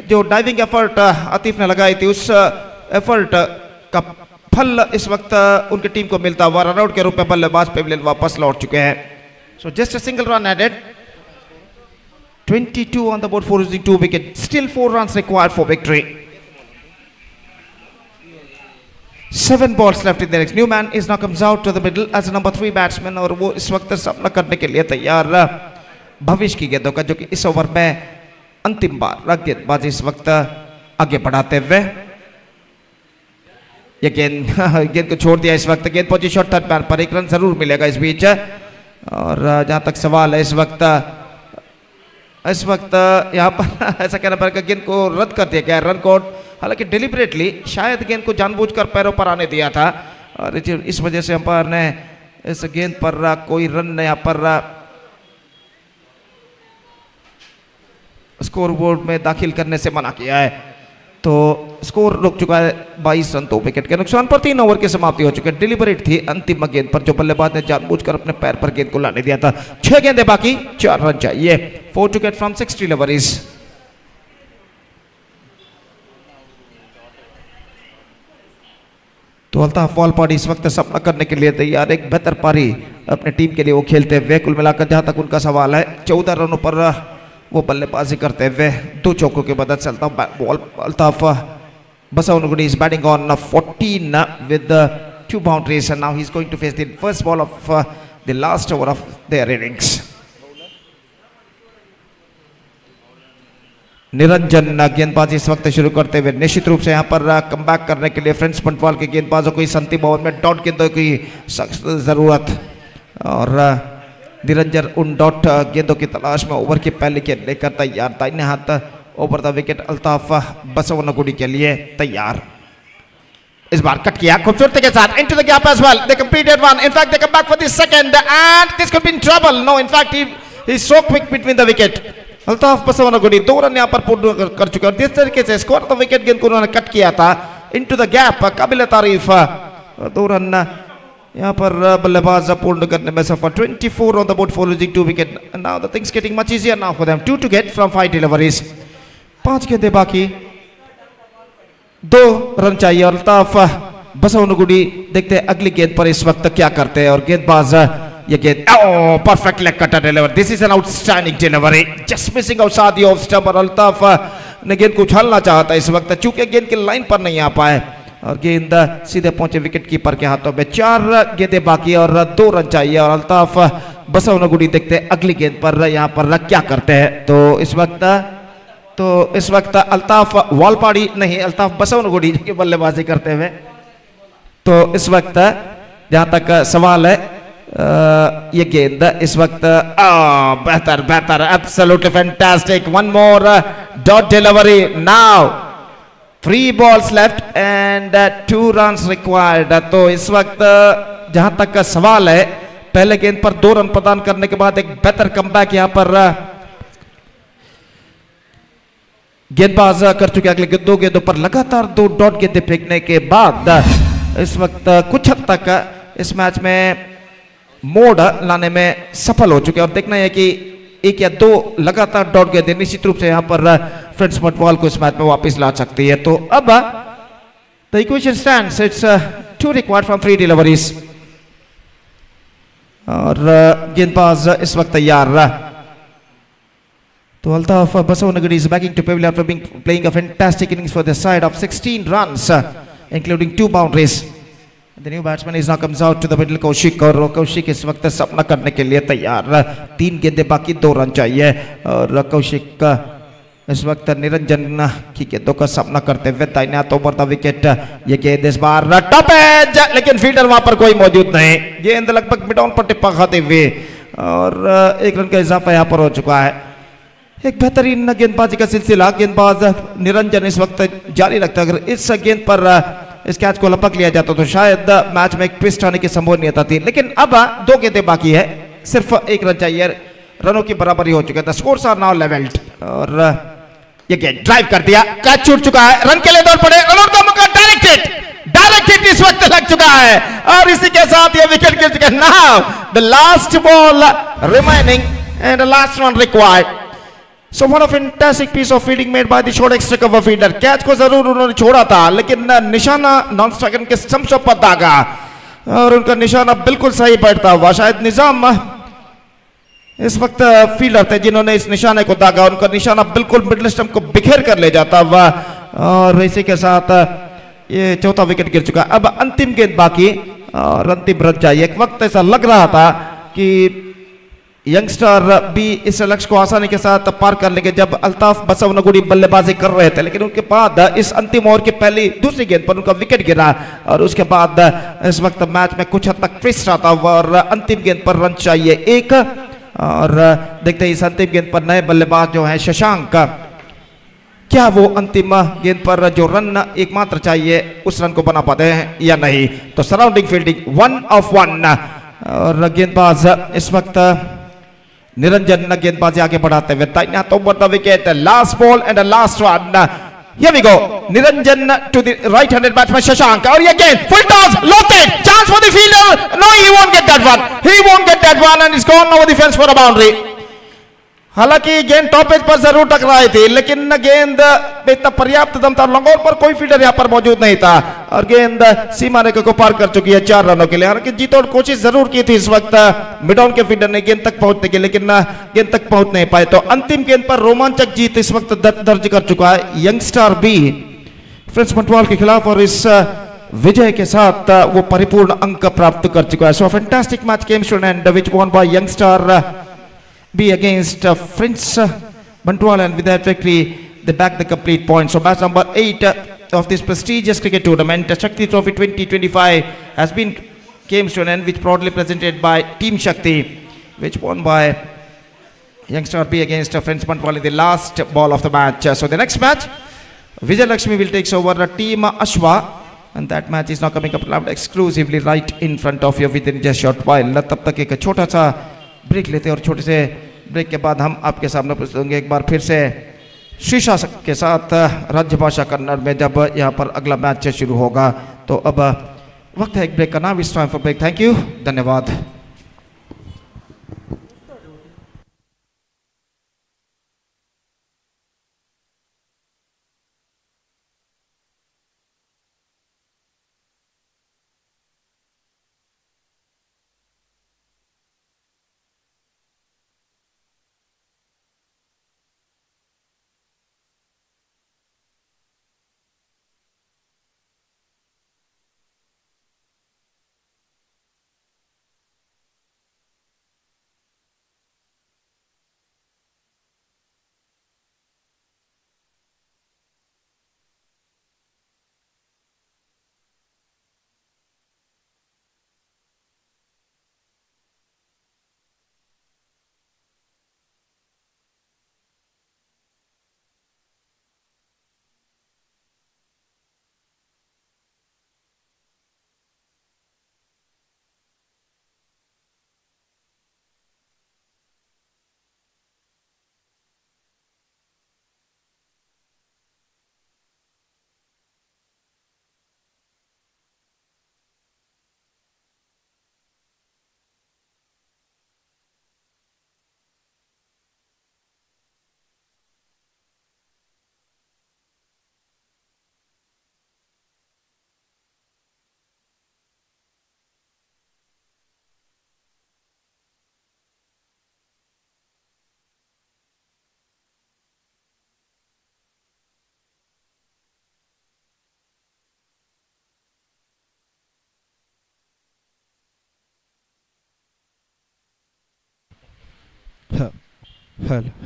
जो डाइविंग एफर्ट आतिफ ने लगाई थी उस एफर्ट का फल इस वक्त उनकी टीम को मिलता हुआ रन आउट के रूप में बल्लेबाज पेवलियन वापस लौट चुके हैं। So just a single run added, 22 on the board for losing 2 wickets, still 4 runs required for victory। 7 balls left in the innings। Newman is now comes out to the middle as a number 3 batsman और वो इस वक्त सामना करने के लिए तैयार भविष्य की गेंदों का जो कि इस ओवर में अंतिम बार गेंदबाजी इस वक्त आगे बढ़ाते हुए ये गेंद को छोड़ दिया इस वक्त। गेंद पहुंची शॉर्ट थर्ड पैर पर, 1 रन जरूर मिलेगा इस बीच। और जहां तक सवाल है इस वक्त यहाँ पर ऐसा कहना पड़ेगा गेंद को रद्द कर दिया गया रन कोड, हालांकि डिलिबरेटली शायद गेंद को जानबूझकर पैरों पर आने दिया था और इस वजह से अंपायर ने इस गेंद पर कोई रन यहाँ पर स्कोर बोर्ड में दाखिल करने से मना किया है। तो स्कोर रुक चुका है 22 रन 2 विकेट के नुकसान पर। 3 ओवर की समाप्ति हो चुकी है। डिलिबरेट थी अंतिम गेंद पर जो बल्लेबाज ने जानबूझकर अपने पैर पर गेंद को लाने दिया था। 6 गेंदें बाकी, 4 रन चाहिए। 4 to get from 60 deliveries। तो अल्ताफ वॉल पारी इस वक्त सामना करने के लिए तैयार, एक बेहतर पारी अपने टीम के लिए वो खेलते हुए। कुल मिलाकर जहां तक उनका सवाल है 14 रनों पर वो बल्लेबाजी करते हुए 2 चौकों की मदद से Altaf Basavanagudi is batting on 14 with 2 boundaries and now he's going to face the first ball of the last over of their innings। Niranjan गेंदबाजी इस वक्त शुरू करते हुए निश्चित रूप से यहाँ पर कमबैक करने के लिए फ्रेंड्स बंटवाल के गेंदबाजों को इस अंतिम ओवर में डॉट गेंदों की सख्त जरूरत। और निरंजन उन डॉट गेंदों की तलाश में ओवर की पहली गेंद लेकर तैयार, दाहिने हाथ over the wicket Altaf Basavanagudi के लिए तैयार। इस बार कट किया खूबसूरती के साथ into the gap as well. They completed one. In fact, they come back for the second, and this could be in trouble. No, in fact, he's so quick between the wicket. Altaf Basavanagudi 2 run यहाँ पर पूर्ण कर चुके और जिस तरीके से score the wicket गेंद को उन्होंने कट किया था into the gap, काबिल तारीफ 2 रन यहाँ पर बल्लेबाज पूर्ण करने में सफल। 24 on the board for losing 2 wicket. And now the things getting much easier now for them. 2 to get from 5 deliveries. 5 गेंदें बाकी, 2 रन चाहिए और अल्ताफ बसवनगुड़ी देखते हैं अगली गेंद पर इस वक्त क्या करते हैं। और गेंदबाज ये गेंद perfect leg cutter deliver, this is an outstanding delivery, just missing outside the off stump. और अल्ताफ ने गेंद को उछालना चाहता इस वक्त, चूंकि गेंद की लाइन पर नहीं आ पाए और गेंद सीधे पहुंचे विकेट कीपर के हाथों में। 4 गेंदें बाकी और 2 रन चाहिए और अल्ताफ बसवनगुड़ी देखते हैं अगली गेंद पर यहाँ पर क्या करते हैं। तो इस वक्त अल्ताफ वालपाड़ी नहीं, अल्ताफ बसवनगुड़ी की बल्लेबाजी करते हुए। तो इस वक्त जहां तक सवाल है ये गेंद इस वक्त बेहतर absolutely fantastic, 1 more dot delivery now, 3 balls left and 2 runs required. तो इस वक्त जहां तक सवाल है पहले गेंद पर 2 रन प्रदान करने के बाद एक बेहतर कमबैक यहां पर गेंदबाज कर चुके। अगले 2 गेंदों पर लगातार 2 डॉट गेंदें फेंकने के बाद इस वक्त कुछ हद तक इस मैच में मोड़ लाने में सफल हो चुके हैं। और देखना है कि 1 या 2 लगातार डॉट गेंदें निश्चित रूप से यहां पर फ्रेंड्स बंटवाल को इस मैच में वापस ला सकती है। तो अब the equation stands, it's 2 required from 3 deliveries और गेंदबाज इस वक्त तैयार। तो Altaf Basavanagudi is backing to pavilion after playing a fantastic innings for the side of 16 runs, including 2 boundaries. The new batsman is now comes out to the middle, Kaushik, और कौशिक इस वक्त सामना करने के लिए तैयार। 3 गेंदें बाकी, 2 रन चाहिए और कौशिक इस वक्त निरंजन की गेंदों का सामना करते हुए दाहिने हाथ ओवर द विकेट। ये गेंद इस बार टॉप एज, लेकिन फील्डर वहां पर कोई मौजूद नहीं, गेंद लगभग मिड ऑन पर टिप्पा खाते हुए और 1 रन का इजाफा यहाँ पर हो चुका है। एक बेहतरीन गेंदबाजी का सिलसिला गेंदबाज निरंजन इस वक्त जारी रखता है। अगर इस गेंद पर इस कैच को लपक लिया जाता तो शायद मैच में एक ट्विस्ट आने की संभावना थी, लेकिन अब 2 गेंदें बाकी है, सिर्फ 1 रन चाहिए, रनों की बराबरी हो चुकी है। स्कोर्स आर नाउ लेवल्ड और ये गेंद ड्राइव कर दिया, कैच छूट चुका है, रन के लिए दौड़ पड़े, रनआउट का मौका, डायरेक्ट इस वक्त लग चुका है और इसी के साथ ये विकेट गिर चुका है। Now the last ball remaining and the last one required. So what a fantastic piece of fielding made by the short extra cover fielder. Catch को जरूर उन्होंने छोड़ा था लेकिन निशाना नॉन स्ट्राइकर के समसो पर दागा और उनका निशाना बिल्कुल सही बैठता हुआ। शायद निजाम इस वक्त फील्डर थे जिन्होंने इस निशाने को दागा, उनका निशाना बिल्कुल मिडल स्टंप को बिखेर कर ले जाता हुआ और इसी के साथ ये 4था विकेट गिर चुका। अब अंतिम गेंद बाकी और अंतिम रन चाहिए। एक वक्त ऐसा लग रहा था कि यंगस्टर भी इस लक्ष्य को आसानी के साथ पार कर लेंगे जब अल्ताफ बसवनगुड़ी बल्लेबाजी कर रहे थे, लेकिन उनके बाद इस अंतिम ओवर की दूसरी गेंद पर उनका विकेट गिरा और उसके बाद इस वक्त मैच में कुछ हद तक ट्विस्ट आता हुआ और अंतिम गेंद पर रन चाहिए 1 और देखते हैं इस अंतिम गेंद पर नए बल्लेबाज जो है शशांक, क्या वो अंतिम गेंद पर जो रन एकमात्र चाहिए उस रन को बना पाते हैं या नहीं। तो सराउंडिंग फील्डिंग 1 of 1 और गेंदबाज इस वक्त निरंजन गेंदबाजी आगे बढ़ाते हुए दाहिने हाथ over the wicket, last ball and last one. Here we go. Niranjan to the right-handed batsman Shashank. Or again, full toss, located, chance for the fielder. No, he won't get that one. He won't get that one and he's gone over the fence for a boundary. हालांकि गेंद top as per जरूर टकराई थी लेकिन गेंद इतना पर्याप्त दम था, लंगोर पर कोई फील्डर यहां पर मौजूद नहीं था और गेंद सीमा रेखा को पार कर चुकी है 4 रनों के लिए। हालांकि जीतोड़ कोशिश जरूर की थी इस वक्त मिड ऑन के फील्डर ने गेंद तक पहुंचने की, लेकिन गेंद तक पहुंच नहीं पाए। तो अंतिम गेंद पर रोमांचक जीत इस वक्त दर्ज कर चुका है यंगस्टार बी फ्रेंड्स बंटवाल के खिलाफ और इस विजय के साथ वो परिपूर्ण अंक प्राप्त कर चुका है। So fantastic match came to an end which won by Youngstar B against Prince Bantwal, and with that victory they back the complete points. So match number 8 of this prestigious cricket tournament, Shakthi Trophy 2025 has been came to an end, which proudly presented by Team Shakthi. which won by Youngstar B against Friends Bantwal in the last ball of the match. So the next match, Vijay Lakshmi will take over the team Ashwa, and that match is now coming up loud exclusively right in front of you within just short while. तब तक एक छोटा सा break लेते हैं और छोटे से ब्रेक के बाद हम आपके सामने प्रस्तुत होंगे एक बार फिर से शीशा के साथ राज्य भाषा कन्नड़ में जब यहाँ पर अगला मैच शुरू होगा. तो अब वक्त है एक ब्रेक का. Now it's time for break. Thank you, धन्यवाद.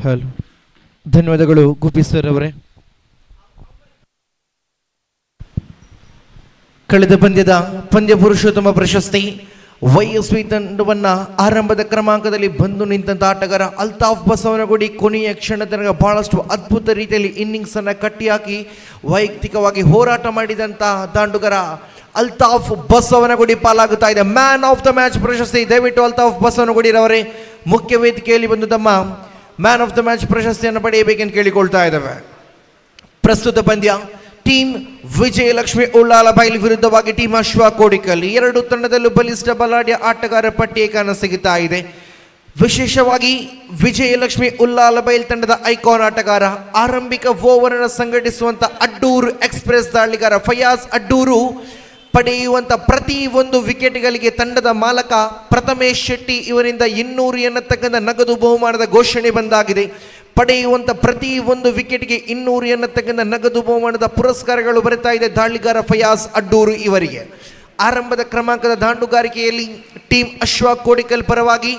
ಹಲೋ, ಧನ್ಯವಾದಗಳು ಗುಬ್ಬಿ ಸರ್ ಅವರೇ. ಕಳೆದ ಪಂದ್ಯದ ಪಂದ್ಯ ಪುರುಷೋತ್ತಮ ಪ್ರಶಸ್ತಿ ವೈಎಸ್ವಿ ತಂಡವನ್ನ ಆರಂಭದ ಕ್ರಮಾಂಕದಲ್ಲಿ ಬಂದು ನಿಂತ ಆಟಗಾರ ಅಲ್ತಾಫ್ ಬಸವನಗುಡಿ ಕೊನೆಯ ಕ್ಷಣ ತನಕ ಬಹಳಷ್ಟು ಅದ್ಭುತ ರೀತಿಯಲ್ಲಿ ಇನ್ನಿಂಗ್ಸ್ ಅನ್ನ ಕಟ್ಟಿಹಾಕಿ ವೈಯಕ್ತಿಕವಾಗಿ ಹೋರಾಟ ಮಾಡಿದಂತ ದಾಂಡುಗರ ಅಲ್ತಾಫ್ ಬಸವನಗುಡಿ ಪಾಲಾಗುತ್ತಾ ಇದೆ. ಮ್ಯಾನ್ ಆಫ್ ದ ಮ್ಯಾಚ್ ಪ್ರಶಸ್ತಿ ದಯವಿಟ್ಟು ಅಲ್ತಾಫ್ ಬಸವನಗುಡಿರವರೇ ಮುಖ್ಯ ವೇದಿಕೆಯಲ್ಲಿ ಬಂದು ತಮ್ಮ ಮ್ಯಾನ್ ಆಫ್ ದ ಮ್ಯಾಚ್ ಪ್ರಶಸ್ತಿಯನ್ನು ಪಡೆಯಬೇಕೆಂದು ಕೇಳಿಕೊಳ್ತಾ ಇದ್ದೇವೆ. ಪ್ರಸ್ತುತ ಪಂದ್ಯ ಟೀಮ್ ವಿಜಯ ಲಕ್ಷ್ಮಿ ಉಳ್ಳಾಲ ಬೈಲ್ ವಿರುದ್ಧವಾಗಿ ಟೀಮ್ ಅಶ್ವ ಕೋಡಿಕಲ್. ಎರಡು ತಂಡದಲ್ಲೂ ಬಲಿಷ್ಠ ಬಲಾಢ್ಯ ಆಟಗಾರ ಪಟ್ಟಿಯೇ ಕಾಣಸಿಗುತ್ತಾ ಇದೆ. ವಿಶೇಷವಾಗಿ ವಿಜಯ ಲಕ್ಷ್ಮಿ ಉಳ್ಳಾಲ ಬೈಲ್ ತಂಡದ ಐಕಾನ್ ಆಟಗಾರ ಆರಂಭಿಕ ಓವರ್ ಅನ್ನು ಸಂಘಟಿಸುವಂತ ಅಡ್ಡೂರು ಎಕ್ಸ್ಪ್ರೆಸ್ ದಾಳಿಗಾರ ಫಯಾಜ್ ಅಡ್ಡೂರು ಪಡೆಯುವಂತ ಪ್ರತಿ ಒಂದು ವಿಕೆಟ್ಗಳಿಗೆ ತಂಡದ ಮಾಲಕ ಪ್ರಥಮೇಶ್ ಶೆಟ್ಟಿ ಇವರಿಂದ 200 ಎನ್ನತಕ್ಕಂಥ ನಗದು ಬಹುಮಾನದ ಘೋಷಣೆ ಬಂದಾಗಿದೆ. ಪಡೆಯುವಂತ ಪ್ರತಿ ಒಂದು ವಿಕೆಟ್ಗೆ 200 ಎನ್ನತಕ್ಕಂಥ ನಗದು ಬಹುಮಾನದ ಪುರಸ್ಕಾರಗಳು ಬರುತ್ತಾ ಇದೆ ದಾಳಿಗಾರ ಫಯಾಜ್ ಅಡ್ಡೂರು ಇವರಿಗೆ. ಆರಂಭದ ಕ್ರಮಾಂಕದ ದಾಂಡುಗಾರಿಕೆಯಲ್ಲಿ ಟೀಮ್ ಅಶ್ವ ಕೋಡಿಕಲ್ ಪರವಾಗಿ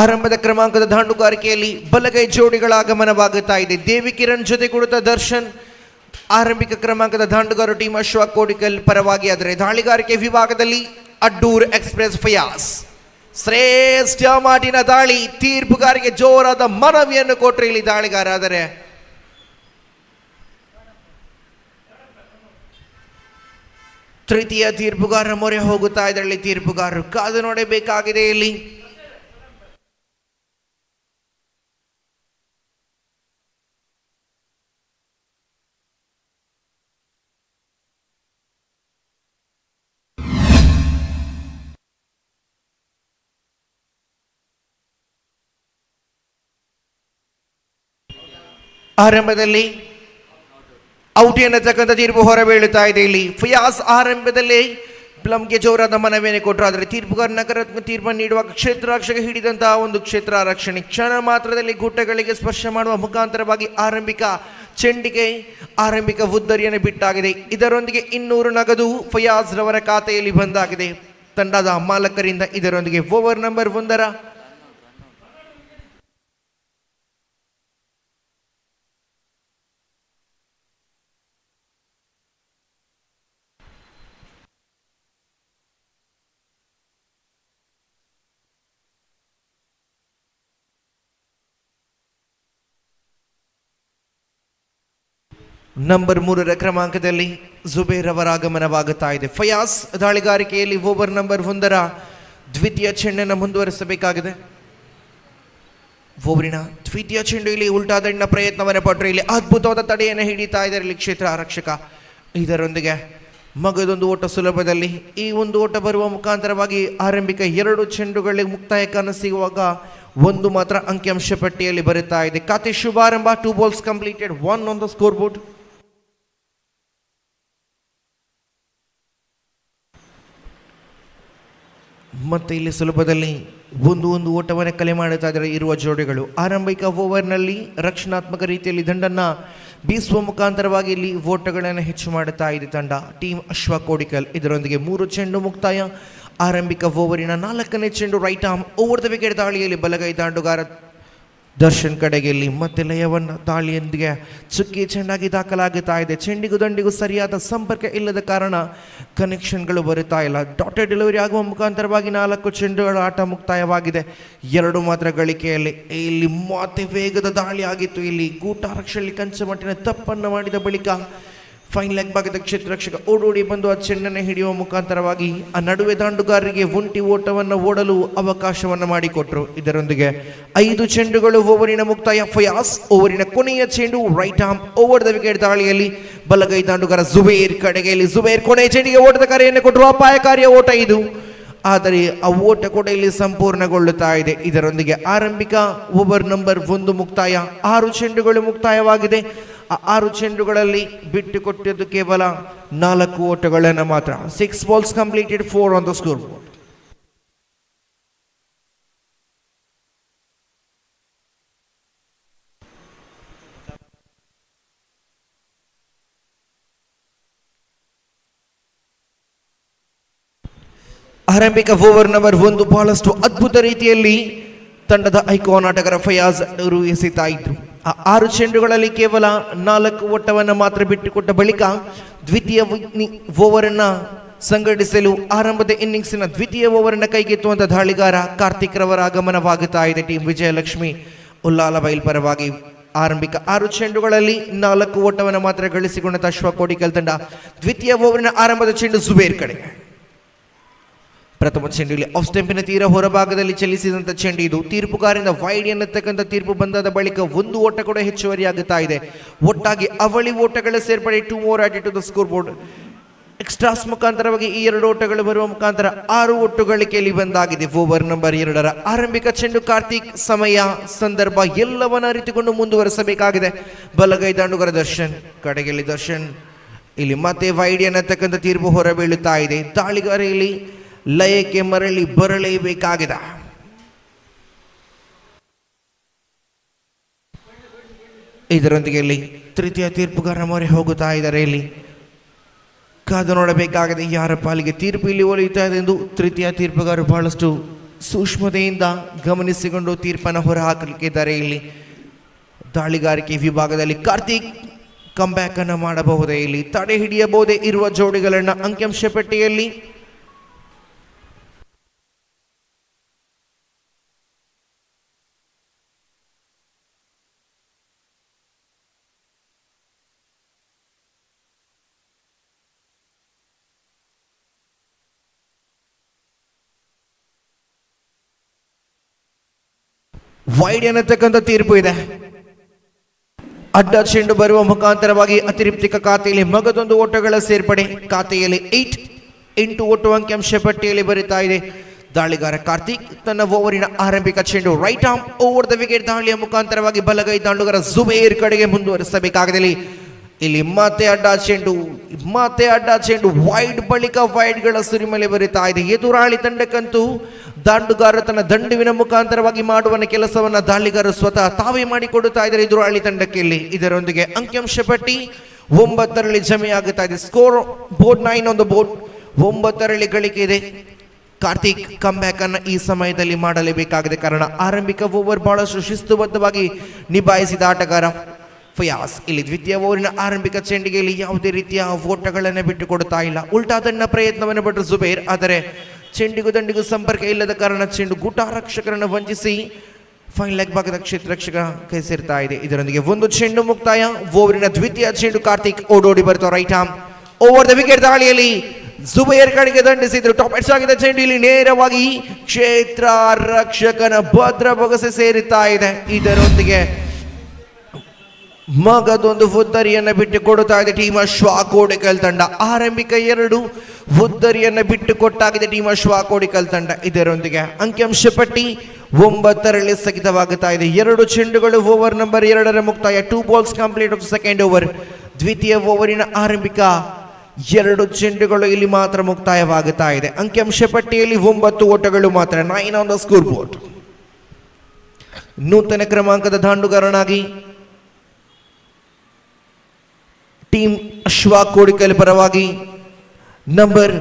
ಆರಂಭದ ಕ್ರಮಾಂಕದ ದಾಂಡುಗಾರಿಕೆಯಲ್ಲಿ ಬಲಗೈ ಜೋಡಿಗಳ ಆಗಮನವಾಗುತ್ತಾ ಇದೆ. ದೇವಿ ಕಿರಣ್ ಜೊತೆ ಕೊಡುತ್ತಾ ದರ್ಶನ್ ಆರಂಭಿಕ ಕ್ರಮಾಂಕದ ದಾಂಡುಗಾರ ಟೀಮ್ ಅಶ್ವ ಕೋಡಿಕಲ್ ಪರವಾಗಿ. ಆದರೆ ದಾಳಿಗಾರಿಕೆ ವಿಭಾಗದಲ್ಲಿ ಅಡ್ಡೂರ್ ಎಕ್ಸ್ಪ್ರೆಸ್ ಫಯಾಜ್ ಶ್ರೇಷ್ಠ ಮಾಟಿನ ದಾಳಿ. ತೀರ್ಪುಗಾರಿಗೆ ಜೋರಾದ ಮನವಿಯನ್ನು ಕೊಟ್ಟರೆ ಇಲ್ಲಿ ದಾಳಿಗಾರ. ಆದರೆ ತೃತೀಯ ತೀರ್ಪುಗಾರ ಮೊರೆ ಹೋಗುತ್ತಾ ಇದರಲ್ಲಿ ತೀರ್ಪುಗಾರರು ಕಾದು ನೋಡಬೇಕಾಗಿದೆ. ಇಲ್ಲಿ ಆರಂಭದಲ್ಲಿ ಔಟ್ ಎನ್ನತಕ್ಕಂಥ ತೀರ್ಪು ಹೊರಬೀಳುತ್ತಾ ಇದೆ. ಇಲ್ಲಿ ಫಯಾಜ್ ಆರಂಭದಲ್ಲಿ ಪ್ಲಮ್ಗೆ ಜೋರಾದ ಮನವಿಯನ್ನು ಕೊಟ್ಟರು. ಆದರೆ ತೀರ್ಪುಗಾರ ನಕಾರಾತ್ಮಕ ತೀರ್ಪನ್ನು ನೀಡುವಾಗ ಕ್ಷೇತ್ರಾರಕ್ಷಕ ಹಿಡಿದಂತಹ ಒಂದು ಕ್ಷೇತ್ರ ರಕ್ಷಣೆ ಕ್ಷಣ ಮಾತ್ರದಲ್ಲಿ ಗುಟ್ಟಗಳಿಗೆ ಸ್ಪರ್ಶ ಮಾಡುವ ಮುಖಾಂತರವಾಗಿ ಆರಂಭಿಕ ಚೆಂಡಿಗೆ ಆರಂಭಿಕ ಉದ್ದರಿಯನ್ನು ಬಿಟ್ಟಾಗಿದೆ. ಇದರೊಂದಿಗೆ 200 ನಗದು ಫಯಾಜ್ ರವರ ಖಾತೆಯಲ್ಲಿ ಬಂದಾಗಿದೆ ತಂಡದ ಮಾಲಕರಿಂದ. ಇದರೊಂದಿಗೆ ಓವರ್ ನಂಬರ್ 1 ನಂಬರ್ 3ರ ಕ್ರಮಾಂಕದಲ್ಲಿ ಜುಬೇರ್ ಅವರ ಆಗಮನವಾಗುತ್ತಾ ಇದೆ. ಫಯಾಸ್ ದಾಳಿಗಾರಿಕೆಯಲ್ಲಿ ಓವರ್ ನಂಬರ್ 1ರ ದ್ವಿತೀಯ ಚೆಂಡನ್ನು ಮುಂದುವರಿಸಬೇಕಾಗಿದೆ. ಓವರಿನ ದ್ವಿತೀಯ ಚೆಂಡು ಇಲ್ಲಿ ಉಲ್ಟಾ ದಂಡಿನ ಪ್ರಯತ್ನವನ್ನು ಪಟ್ಟರು. ಇಲ್ಲಿ ಅದ್ಭುತವಾದ ತಡೆಯನ್ನು ಹಿಡಿತಾ ಇದ್ದಾರೆ ಇಲ್ಲಿ ಕ್ಷೇತ್ರ ಆರಕ್ಷಕ. ಇದರೊಂದಿಗೆ ಮಗದೊಂದು ಓಟ ಸುಲಭದಲ್ಲಿ ಈ ಒಂದು ಓಟ ಬರುವ ಮುಖಾಂತರವಾಗಿ ಆರಂಭಿಕ 2 ಚೆಂಡುಗಳಿಗೆ ಮುಕ್ತಾಯ ಕಾಣಸಿಗುವಾಗ ಒಂದು ಮಾತ್ರ ಅಂಕಿಅಂಶ ಪಟ್ಟಿಯಲ್ಲಿ ಬರುತ್ತಾ ಇದೆ. ಖಾತೆ ಶುಭಾರಂಭ. 2 balls completed, 1 on the scoreboard. ಮತ್ತೆ ಇಲ್ಲಿ ಸುಲಭದಲ್ಲಿ ಒಂದು ಓಟವನ್ನು ಕಲೆ ಮಾಡುತ್ತಾ ಇದ್ದಾರೆ ಇರುವ ಜೋಡಿಗಳು. ಆರಂಭಿಕ ಓವರ್ನಲ್ಲಿ ರಕ್ಷಣಾತ್ಮಕ ರೀತಿಯಲ್ಲಿ ದಂಡನ್ನು ಬೀಸುವ ಮುಖಾಂತರವಾಗಿ ಇಲ್ಲಿ ಓಟಗಳನ್ನು ಹೆಚ್ಚು ಮಾಡುತ್ತಾ ಇದೆ ತಂಡ ಟೀಮ್ ಅಶ್ವ ಕೋಡಿಕಲ್. ಇದರೊಂದಿಗೆ 3 ಚೆಂಡು ಮುಕ್ತಾಯ. ಆರಂಭಿಕ ಓವರಿನ 4ನೇ ಚೆಂಡು right arm over the wicket ದಾಳಿಯಲ್ಲಿ ಬಲಗೈ ದಾಂಡುಗಾರ ದರ್ಶನ್ ಕಡೆಗೆ ಇಲ್ಲಿ ಮತ್ತೆ ಲಯವನ್ನು ದಾಳಿಯೊಂದಿಗೆ ಚುಕ್ಕಿ ಚೆಂಡಾಗಿ ದಾಖಲಾಗುತ್ತಾ ಇದೆ. ಚೆಂಡಿಗೂ ದಂಡಿಗೂ ಸರಿಯಾದ ಸಂಪರ್ಕ ಇಲ್ಲದ ಕಾರಣ ಕನೆಕ್ಷನ್ಗಳು ಬರುತ್ತಾ ಇಲ್ಲ. ಡಾಟೆಡ್ ಡೆಲಿವರಿ ಆಗುವ ಮುಖಾಂತರವಾಗಿ 4 ಚೆಂಡುಗಳ ಆಟ ಮುಕ್ತಾಯವಾಗಿದೆ. 2 ಮಾತ್ರ ಗಳಿಕೆಯಲ್ಲಿ ಇಲ್ಲಿ ಮತ್ತೆ ವೇಗದ ದಾಳಿ ಆಗಿತ್ತು. ಇಲ್ಲಿ ಗೂಟಾರಕ್ಷಲ್ಲಿ ಕಂಚಮಟ್ಟಿನ ತಪ್ಪನ್ನು ಮಾಡಿದ ಬಳಿಕ ಫೈನ್ ಲೆಗ್ ಭಾಗದ ಕ್ಷೇತ್ರರಕ್ಷಕ ಓಡೋಡಿ ಬಂದು ಆ ಚೆಂಡನ್ನು ಹಿಡಿಯುವ ಮುಖಾಂತರವಾಗಿ ಆ ನಡುವೆ ದಾಂಡುಗಾರರಿಗೆ ಒಂಟಿ ಓಟವನ್ನು ಓಡಲು ಅವಕಾಶವನ್ನು ಮಾಡಿಕೊಟ್ರು. ಇದರೊಂದಿಗೆ 5 ಚೆಂಡುಗಳು ಓವರಿನ ಮುಕ್ತಾಯ. ಫಯಾಸ್ ಓವರಿನ ಕೊನೆಯ ಚೆಂಡು right arm over the wicket ದಾಳಿಯಲ್ಲಿ ಬಲಗೈ ದಾಂಡುಗಾರ ಜುಬೇರ್ ಕಡೆಗೆ ಇಲ್ಲಿ ಜುಬೇರ್ ಕೊನೆಯ ಚೆಂಡಿಗೆ ಓಟದ ಕರೆಯನ್ನು ಕೊಟ್ಟರು. ಅಪಾಯಕಾರಿಯ ಓಟ ಇದು, ಆದರೆ ಆ ಓಟ ಕೂಡ ಇಲ್ಲಿ ಸಂಪೂರ್ಣಗೊಳ್ಳುತ್ತಾ ಇದೆ. ಇದರೊಂದಿಗೆ ಆರಂಭಿಕ ಓವರ್ ನಂಬರ್ 1 ಮುಕ್ತಾಯ. 6 ಚೆಂಡುಗಳು ಮುಕ್ತಾಯವಾಗಿದೆ. ಆ 6 ಚೆಂಡುಗಳಲ್ಲಿ ಬಿಟ್ಟು ಕೊಟ್ಟಿದ್ದು ಕೇವಲ 4 ಓಟಗಳನ್ನು ಮಾತ್ರ. 6 balls completed, 4 on the scoreboard. ಆರಂಭಿಕ ಓವರ್ ನಂಬರ್ 1 ಬಹಳಷ್ಟು ಅದ್ಭುತ ರೀತಿಯಲ್ಲಿ ತಂಡದ ಐಕಾನ್ ಆಟಗಾರ ಫಯಾಜ್ ಅವರು ಎಸೆತಾ ಇದ್ರು. ಆ 6 ಚೆಂಡುಗಳಲ್ಲಿ ಕೇವಲ 4 ಓಟವನ್ನು ಮಾತ್ರ ಬಿಟ್ಟುಕೊಟ್ಟ ಬಳಿಕ ದ್ವಿತೀಯ ಓವರನ್ನು ಸಂಘಟಿಸಲು ಆರಂಭದ ಇನ್ನಿಂಗ್ಸಿನ ದ್ವಿತೀಯ ಓವರನ್ನು ಕೈಗೆತ್ತುವಂಥ ದಾಳಿಗಾರ ಕಾರ್ತಿಕ್ ರವರ ಆಗಮನವಾಗುತ್ತಾ ಇದೆ. ಟೀಮ್ ವಿಜಯ ಲಕ್ಷ್ಮಿ ಉಲ್ಲಾಲ ಬೈಲ್ ಪರವಾಗಿ ಆರಂಭಿಕ 6 ಚೆಂಡುಗಳಲ್ಲಿ 4 ಓಟವನ್ನು ಮಾತ್ರ ಗಳಿಸಿಕೊಂಡ ಅಶ್ವ ಕೋಡಿಕಲ್ ತಂಡ ದ್ವಿತೀಯ ಓವರಿನ ಆರಂಭದ ಚೆಂಡು ಜುಬೇರ್ ಕಡೆಗೆ. ಪ್ರಥಮ ಚೆಂಡಿನಲ್ಲಿ ಆಫ್ ಸ್ಟಂಪಿನ ತೀರ ಹೊರಭಾಗದಲ್ಲಿ ಚಲಿಸಿದಂಥ ಚೆಂಡು ಇದು. ತೀರ್ಪುಗಾರಿಂದ ವೈಡ್ ಎನ್ನತಕ್ಕಂಥ ತೀರ್ಪು ಬಂದಾದ ಬಳಿಕ 1 ಓಟ ಕೂಡ ಹೆಚ್ಚುವರಿಯಾಗುತ್ತಾ ಇದೆ. ಒಟ್ಟಾಗಿ ಅವಳಿ ಓಟಗಳ ಸೇರ್ಪಡೆ 2 more added to the scoreboard. Extras ಮುಖಾಂತರವಾಗಿ ಈ 2 ಓಟಗಳು ಬರುವ ಮುಖಾಂತರ 6 ಒಟ್ಟು ಗಳಿಕೆಯಲ್ಲಿ ಬಂದಾಗಿದೆ. ಓವರ್ ನಂಬರ್ 2ರ ಆರಂಭಿಕ ಚೆಂಡು. ಕಾರ್ತಿಕ್ ಸಮಯ ಸಂದರ್ಭ ಎಲ್ಲವನ್ನ ಅರಿತುಕೊಂಡು ಮುಂದುವರೆಸಬೇಕಾಗಿದೆ. ಬಲಗೈ ದಾಂಡುಗರ ದರ್ಶನ್ ಕಡೆಗೆಲ್ಲಿ ದರ್ಶನ್ ಇಲ್ಲಿ ಮತ್ತೆ ವೈಡ್ ಎನ್ನತಕ್ಕಂಥ ತೀರ್ಪು ಹೊರಬೀಳುತ್ತಾ ಇದೆ. ದಾಳಿಗಾರ ಇಲ್ಲಿ ಲಯಕ್ಕೆ ಮರಳಿ ಬರಲೇಬೇಕಾಗಿದೆ. ಇದರೊಂದಿಗೆ ಇಲ್ಲಿ ತೃತೀಯ ತೀರ್ಪುಗಾರ ಮೊರೆ ಹೋಗುತ್ತಾ ಇದ್ದಾರೆ. ಇಲ್ಲಿ ಕಾದು ನೋಡಬೇಕಾಗಿದೆ ಯಾರ ಪಾಲಿಗೆ ತೀರ್ಪು ಇಲ್ಲಿ ಒಲಿಯುತ್ತಾ ಇದೆ ಎಂದು ತೃತೀಯ ತೀರ್ಪುಗಾರರು ಬಹಳಷ್ಟು ಸೂಕ್ಷ್ಮತೆಯಿಂದ ಗಮನಿಸಿಕೊಂಡು ತೀರ್ಪನ್ನು ಹೊರಹಾಕಲಿಕ್ಕಿದ್ದಾರೆ. ಇಲ್ಲಿ ದಾಳಿಗಾರಿಕೆ ವಿಭಾಗದಲ್ಲಿ ಕಾರ್ತಿಕ್ ಕಂಬ್ಯಾಕ್ ಅನ್ನು ಮಾಡಬಹುದೇ, ಇಲ್ಲಿ ತಡೆ ಹಿಡಿಯಬಹುದೇ ಇರುವ ಜೋಡಿಗಳನ್ನು ಅಂಕಿಅಂಶ ಪಟ್ಟಿಯಲ್ಲಿ ವೈಡ್ ಎನ್ನತಕ್ಕಂಥ ತೀರ್ಪು ಇದೆ. ಅಡ್ಡ ಚೆಂಡು ಬರುವ ಮುಖಾಂತರವಾಗಿ ಅತಿರಿಕ್ತ ಖಾತೆಯಲ್ಲಿ ಮಗದೊಂದು ಓಟಗಳ ಸೇರ್ಪಡೆ. ಖಾತೆಯಲ್ಲಿ 8 ಒಟ್ಟು ಅಂಕಿಅಂಶ ಪಟ್ಟಿಯಲ್ಲಿ ಬರುತ್ತಾ ಇದೆ. ದಾಳಿಗಾರ ಕಾರ್ತಿಕ್ ತನ್ನ ಓವರಿನ ಆರಂಭಿಕ ಚೆಂಡು right arm over the wicket ದಾಳಿಯ ಮುಖಾಂತರವಾಗಿ ಬಲಗೈ ದಾಂಡುಗರ ಜುಬೇರ್ ಕಡೆಗೆ ಮುಂದುವರಿಸಬೇಕಾಗಿದೆ. ಇಲ್ಲಿ ಮತ್ತೆ ಅಡ್ಡ ಚೆಂಡು ವೈಡ್ ಬಳಿಕ ವೈಡ್ಗಳ ಸುರಿಮಲೆ ಬರುತ್ತಾ ಇದೆ. ಎದುರಾಳಿ ತಂಡಕ್ಕಂತೂ ದಾಂಡುಗಾರ ತನ್ನ ದಂಡುವಿನ ಮುಖಾಂತರವಾಗಿ ಮಾಡುವ ಕೆಲಸವನ್ನ ದಾಳಿಗಾರರು ಸ್ವತಃ ತಾವೇ ಮಾಡಿಕೊಡುತ್ತಾ ಇದ್ದಾರೆ ಎದುರಾಳಿ ತಂಡಕ್ಕೆ. ಇಲ್ಲಿ ಇದರೊಂದಿಗೆ ಅಂಕಿಅಂಶ ಪಟ್ಟಿ 9ರಲ್ಲಿ ಜಮೆಯಾಗುತ್ತಾ ಇದೆ. Score board 9 on the board. 9ರಲ್ಲಿ ಗಳಿಕೆ ಇದೆ. ಕಾರ್ತಿಕ್ ಕಂಬ್ಯಾಕ್ ಅನ್ನು ಈ ಸಮಯದಲ್ಲಿ ಮಾಡಲೇಬೇಕಾಗಿದೆ. ಕಾರಣ ಆರಂಭಿಕ ಓವರ್ ಬಹಳಷ್ಟು ಶಿಸ್ತುಬದ್ಧವಾಗಿ ನಿಭಾಯಿಸಿದ ಆಟಗಾರ ಫಯಾಸ್. ಇಲ್ಲಿ ದ್ವಿತೀಯ ಓವರಿನ ಆರಂಭಿಕ ಚೆಂಡಿಗೆ ಇಲ್ಲಿ ಯಾವುದೇ ರೀತಿಯ ಓಟಗಳನ್ನು ಬಿಟ್ಟುಕೊಡುತ್ತಾ ಇಲ್ಲ. ಉಲ್ಟಾ ದಂಡ ಪ್ರಯತ್ನವನ್ನು ಪಟ್ಟರು ಜುಬೇರ್, ಆದರೆ ಚೆಂಡಿಗೂ ದಂಡಿಗೂ ಸಂಪರ್ಕ ಇಲ್ಲದ ಕಾರಣ ಚೆಂಡು ಗೂಟಾರಕ್ಷಕರನ್ನು ವಂಚಿಸಿ ಫೈನ್ ಲೆಗ್ ಭಾಗದ ಕ್ಷೇತ್ರ ರಕ್ಷಕ ಕೈ ಸೇರ್ತಾ ಇದೆ. ಇದರೊಂದಿಗೆ ಒಂದು ಚೆಂಡು ಮುಕ್ತಾಯ. ಓವರಿನ ದ್ವಿತೀಯ ಚೆಂಡು ಕಾರ್ತಿಕ್ ಓಡೋಡಿ ಬರ್ತಾವ right arm over the wicket. ದಾಳಿಯಲ್ಲಿ ಜುಬೈರ್ ಕಡೆಗೆ ದಂಡಿಸಿದ್ರು. ಟಾಪ್ ಎಡ್ಸ್ ಆಗಿದ್ದ ಚೆಂಡು ಇಲ್ಲಿ ನೇರವಾಗಿ ಕ್ಷೇತ್ರ ರಕ್ಷಕನ ಭದ್ರ ಬೊಗಸೆ ಸೇರುತ್ತಾ ಇದೆ. ಇದರೊಂದಿಗೆ ಮಗದೊಂದು ಹುದ್ದರಿಯನ್ನು ಬಿಟ್ಟು ಕೊಡುತ್ತಾ ಇದೆ ಟೀಮ್ ಅಶ್ವಾ ಕೋಡಿಕಲ್ ತಂಡ. ಆರಂಭಿಕ 2 ಹುದ್ದರಿಯನ್ನು ಬಿಟ್ಟು ಕೊಟ್ಟಾಗಿದೆ ಟೀಮ್ ಅಶ್ವಾ ಕೋಡಿಕಲ್ ತಂಡ. ಇದರೊಂದಿಗೆ ಅಂಕಿಅಂಶ ಪಟ್ಟಿ 9ರಲ್ಲಿ ಸ್ಥಗಿತವಾಗುತ್ತಾ ಇದೆ. 2 ಚೆಂಡುಗಳು ಓವರ್ ನಂಬರ್ 2ರ ಮುಕ್ತಾಯ. 2 balls complete of second over. ದ್ವಿತೀಯ ಓವರಿನ ಆರಂಭಿಕ 2 ಚೆಂಡುಗಳು ಇಲ್ಲಿ ಮಾತ್ರ ಮುಕ್ತಾಯವಾಗುತ್ತಾ ಇದೆ. ಅಂಕಿಅಂಶ ಪಟ್ಟಿಯಲ್ಲಿ 9 ಓಟಗಳು ಮಾತ್ರ. 9 ಆನ್ ದ ಸ್ಕೋರ್ ಬೋರ್ಡ್. ನೂತನ ಕ್ರಮಾಂಕದ ದಾಂಡುಗಾರನಾಗಿ ಟೀಮ್ ಅಶ್ವಾ ಕೋಡಿಕಲ್ ಪರವಾಗಿ ನಂಬರ್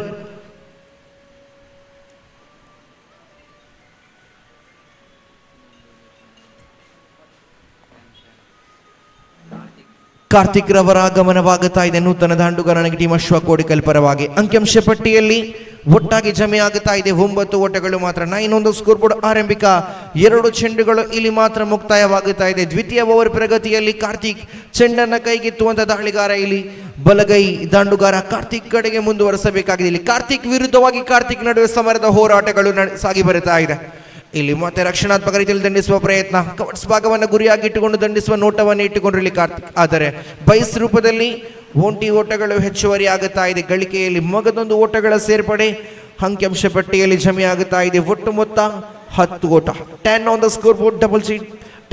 ಕಾರ್ತಿಕ್ ರವರ ಆಗಮನವಾಗುತ್ತಾ ಇದೆ. ನೂತನ ದಾಂಡುಗಾರನಿಗೆ ಟೀಮ್ ಅಶ್ವಾ ಕೋಡಿಕಲ್ ಪರವಾಗಿ. ಅಂಕಿಅಂಶ ಪಟ್ಟಿಯಲ್ಲಿ ಒಟ್ಟಾಗಿ ಜಮೆಯಾಗುತ್ತಾ ಇದೆ 9 ಓಟಗಳು ಮಾತ್ರ. 9 ಆನ್ ದ ಸ್ಕೋರ್ ಬೋರ್ಡ್. ಆರಂಭಿಕ 2 ಚೆಂಡುಗಳು ಇಲ್ಲಿ ಮಾತ್ರ ಮುಕ್ತಾಯವಾಗುತ್ತಾ ಇದೆ. ದ್ವಿತೀಯ ಓವರ್ ಪ್ರಗತಿಯಲ್ಲಿ ಕಾರ್ತಿಕ್ ಚೆಂಡನ್ನ ಕೈಗೆತ್ತುವಂತ ದಾಳಿಗಾರ ಇಲ್ಲಿ ಬಲಗೈ ದಾಂಡುಗಾರ ಕಾರ್ತಿಕ್ ಕಡೆಗೆ ಮುಂದುವರೆಸಬೇಕಾಗಿದೆ. ಇಲ್ಲಿ ಕಾರ್ತಿಕ್ ವಿರುದ್ಧವಾಗಿ ಕಾರ್ತಿಕ್ ನಡುವೆ ಸಮರದ ಹೋರಾಟಗಳು ಸಾಗಿ ಬರುತ್ತಾ ಇದೆ. ಇಲ್ಲಿ ಮತ್ತೆ ರಕ್ಷಣಾತ್ಮಕ ರೀತಿಯಲ್ಲಿ ದಂಡಿಸುವ ಪ್ರಯತ್ನ. ಕವರ್ಸ್ ಭಾಗವನ್ನು ಗುರಿಯಾಗಿಟ್ಟುಕೊಂಡು ದಂಡಿಸುವ ನೋಟವನ್ನು ಇಟ್ಟುಕೊಂಡ್ರು ಇಲ್ಲಿ ಕಾರ್ತಿಕ್. ಆದರೆ ಬೈಸ್ ರೂಪದಲ್ಲಿ ಒಂಟಿ ಓಟಗಳು ಹೆಚ್ಚುವರಿ ಆಗುತ್ತಾ ಇದೆ. ಗಳಿಕೆಯಲ್ಲಿ ಮಗದೊಂದು ಓಟಗಳ ಸೇರ್ಪಡೆ ಅಂಕಿಅಂಶ ಪಟ್ಟಿಯಲ್ಲಿ ಜಮೆಯಾಗುತ್ತಾ ಇದೆ. ಒಟ್ಟು ಮೊತ್ತ 10 ಓಟ. 10 on the score board. Double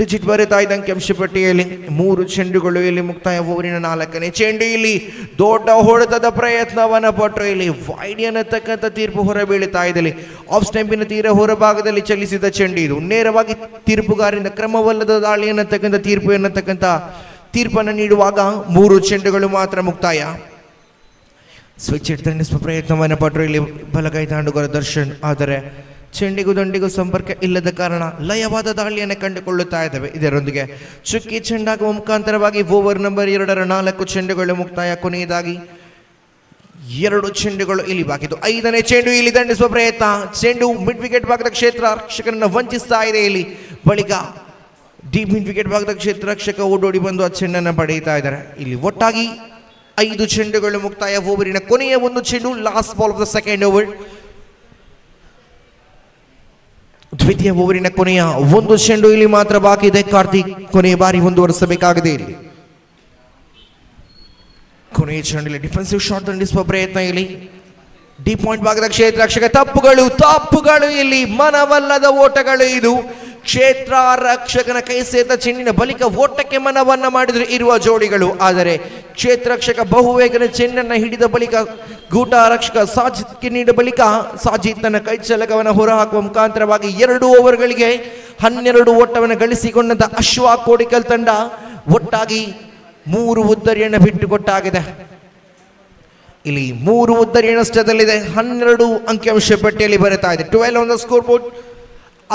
digit ಬರುತ್ತಾ ಇದೆ ಅಂಕಿಅಂಶ ಪಟ್ಟಿಯಲ್ಲಿ. 3 ಚೆಂಡುಗಳು ಇಲ್ಲಿ ಮುಕ್ತಾಯ. ಓವರಿನ 4ನೇ ಚೆಂಡು ಇಲ್ಲಿ ದೊಡ್ಡ ಹೊಡೆತದ ಪ್ರಯತ್ನವನ್ನ ಪಟ್ಟರು. ಇಲ್ಲಿ ವೈಡ್ ಅನ್ನತಕ್ಕಂಥ ತೀರ್ಪು ಹೊರಬೀಳುತ್ತಾ ಇದೆ. ಇಲ್ಲಿ ಆಫ್ ಸ್ಟಂಪಿನ ತೀರ ಹೊರಭಾಗದಲ್ಲಿ ಚಲಿಸಿದ ಚೆಂಡು ಇದು ನೇರವಾಗಿ ತೀರ್ಪುಗಾರರಿಂದ ಕ್ರಮವಲ್ಲದ ದಾಳಿ ಅನ್ನತಕ್ಕಂಥ ತೀರ್ಪನ್ನು ನೀಡುವಾಗ 3 ಚೆಂಡುಗಳು ಮಾತ್ರ ಮುಕ್ತಾಯ. ಸ್ವಿಚ್ ಹಿಟ್ ದಂಡಿಸುವ ಪ್ರಯತ್ನವನ್ನು ಪಟ್ಟರು ಇಲ್ಲಿ ಬಲಗೈ ದಾಂಡುಗಾರ ದರ್ಶನ್. ಆದರೆ ಚೆಂಡಿಗೂ ದಂಡಿಗೂ ಸಂಪರ್ಕ ಇಲ್ಲದ ಕಾರಣ ಲಯವಾದ ದಾಳಿಯನ್ನು ಕಂಡುಕೊಳ್ಳುತ್ತಾ ಇದ್ದಾವೆ. ಇದರೊಂದಿಗೆ ಚುಕ್ಕಿ ಚೆಂಡಾಗುವ ಮುಖಾಂತರವಾಗಿ ಓವರ್ ನಂಬರ್ 2ರ 4 ಚೆಂಡುಗಳು ಮುಕ್ತಾಯ. ಕೊನೆಯದಾಗಿ 2 ಚೆಂಡುಗಳು ಇಲ್ಲಿ ಬಾಕಿದ್ದು. 5ನೇ ಚೆಂಡು ಇಲ್ಲಿ ದಂಡಿಸುವ ಪ್ರಯತ್ನ. ಚೆಂಡು ಮಿಡ್ ವಿಕೆಟ್ ಭಾಗದ ಕ್ಷೇತ್ರ ರಕ್ಷಕರನ್ನು ವಂಚಿಸ್ತಾ ಇದೆ. ಇಲ್ಲಿ ಬಳಿಕ ಡೀಪ್ ಮಿಡ್ ವಿಕೆಟ್ ಭಾಗದ ಕ್ಷೇತ್ರ ರಕ್ಷಕ ಓಡೋಡಿ ಬಂದು ಆ ಚೆಂಡನ್ನು ಪಡೆಯುತ್ತಾ ಇದ್ದಾರೆ. ಇಲ್ಲಿ ಒಟ್ಟಾಗಿ 5 ಚೆಂಡುಗಳು ಮುಕ್ತಾಯ. ಓವರಿನ ಕೊನೆಯ 1 ಚೆಂಡು last ball of the second over. ದ್ವಿತೀಯ ಓವರಿನ ಕೊನೆಯ 1 ಚೆಂಡು ಇಲ್ಲಿ ಮಾತ್ರ ಬಾಕಿ ಇದೆ. ಕಾರ್ತಿಕ್ ಕೊನೆಯ ಬಾರಿ ಮುಂದುವರಿಸಬೇಕಾಗಿದೆ. ಇಲ್ಲಿ ಕೊನೆಯ ಚೆಂಡಲ್ಲಿ ಡಿಫೆನ್ಸಿವ್ ಶಾಟ್ ದಂಡಿಸುವ ಪ್ರಯತ್ನ. ಇಲ್ಲಿ ಡೀಪ್ ಪಾಯಿಂಟ್ ಭಾಗದ ಕ್ಷೇತ್ರ ರಕ್ಷಕ ತಪ್ಪುಗಳು ಇಲ್ಲಿ ಮನವಲ್ಲದ ಓಟಗಳು. ಇದು ಕ್ಷೇತ್ರ ರಕ್ಷಕನ ಕೈ ಸೇತ ಚೆಂಡಿನ ಬಳಿಕ ಓಟಕ್ಕೆ ಮನವನ್ನ ಮಾಡಿದ್ರು ಇರುವ ಜೋಡಿಗಳು. ಆದರೆ ಕ್ಷೇತ್ರ ರಕ್ಷಕ ಬಹುವೇಗನ ಚೆಂಡನ್ನು ಹಿಡಿದ ಬಳಿಕ ಗೂಟ ರಕ್ಷಕ ಸಾಜಿತ್ಗೆ ನೀಡಿದ ಬಳಿಕ ಸಾಜಿತ್ ತನ್ನ ಕೈ ಚಲಕವನ್ನು ಹೊರಹಾಕುವ ಮುಖಾಂತರವಾಗಿ 2 ಓವರ್ಗಳಿಗೆ 12 ಓಟವನ್ನು ಗಳಿಸಿಕೊಂಡಂತ ಅಶ್ವಾ ಕೋಡಿಕಲ್ ತಂಡ ಒಟ್ಟಾಗಿ 3 ಉದ್ದರಿಯನ್ನು ಬಿಟ್ಟುಕೊಟ್ಟಾಗಿದೆ. ಇಲ್ಲಿ 3 ಉದ್ದರಿಯ ನಷ್ಟದಲ್ಲಿದೆ. 12 ಅಂಕಿಅಂಶ ಪಟ್ಟಿಯಲ್ಲಿ ಬರುತ್ತಾ ಇದೆ. 12 on the score board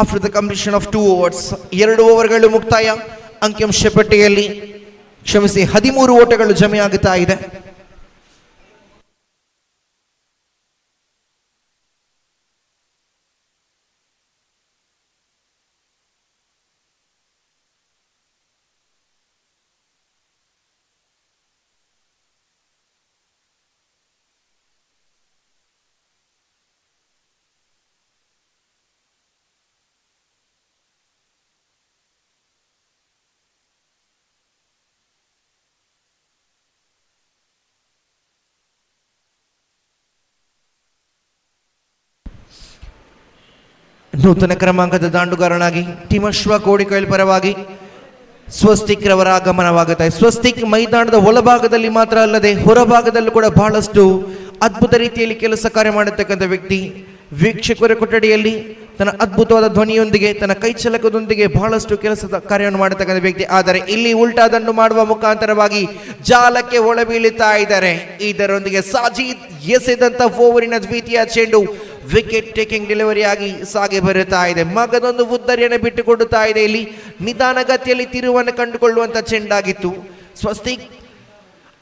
after the completion of 2 overs. 2 ಓವರ್ಗಳು ಮುಕ್ತಾಯ. ಅಂಕಿಅಂಶ ಪಟ್ಟಿಯಲ್ಲಿ 13 ಓಟಗಳು ಜಮೆಯಾಗುತ್ತಾ ಇದೆ. ನೂತನ ಕ್ರಮಾಂಕದ ದಾಂಡುಗಾರನಾಗಿ ಟೀಮ್ ಅಶ್ವಾ ಕೋಡಿಕಲ್ ಪರವಾಗಿ ಸ್ವಸ್ತಿಕ್ ರವರ ಆಗಮನವಾಗುತ್ತದೆ. ಸ್ವಸ್ತಿಕ್ ಮೈದಾನದ ಒಳಭಾಗದಲ್ಲಿ ಮಾತ್ರ ಅಲ್ಲದೆ ಹೊರಭಾಗದಲ್ಲೂ ಕೂಡ ಬಹಳಷ್ಟು ಅದ್ಭುತ ರೀತಿಯಲ್ಲಿ ಕೆಲಸ ಕಾರ್ಯ ಮಾಡತಕ್ಕಂಥ ವ್ಯಕ್ತಿ. ವೀಕ್ಷಕರ ಕೊಠಡಿಯಲ್ಲಿ ತನ್ನ ಅದ್ಭುತವಾದ ಧ್ವನಿಯೊಂದಿಗೆ ತನ್ನ ಕೈಚಲಕದೊಂದಿಗೆ ಬಹಳಷ್ಟು ಕೆಲಸದ ಕಾರ್ಯವನ್ನು ಮಾಡತಕ್ಕಂಥ ವ್ಯಕ್ತಿ. ಆದರೆ ಇಲ್ಲಿ ಉಲ್ಟಾದನ್ನು ಮಾಡುವ ಮುಖಾಂತರವಾಗಿ ಜಾಲಕ್ಕೆ ಒಳಬೀಳುತ್ತಾ ಇದ್ದಾರೆ. ಇದರೊಂದಿಗೆ ಸಾಜಿದ್ ಎಸೆದಂತ ಓವರಿನ ದ್ವಿತೀಯ ಚೆಂಡು ವಿಕೆಟ್ ಟೇಕಿಂಗ್ ಡೆಲಿವರಿ ಆಗಿ ಸಾಗಿ ಬರುತ್ತಾ ಇದೆ. ಮಗದೊಂದು ಉದ್ದರಿಯನ್ನು ಬಿಟ್ಟುಕೊಡುತ್ತಾ ಇದೆ. ಇಲ್ಲಿ ನಿಧಾನಗತಿಯಲ್ಲಿ ತಿರುವನ್ನು ಕಂಡುಕೊಳ್ಳುವಂತ ಚೆಂಡಾಗಿತ್ತು. ಸ್ವಸ್ತಿಕ್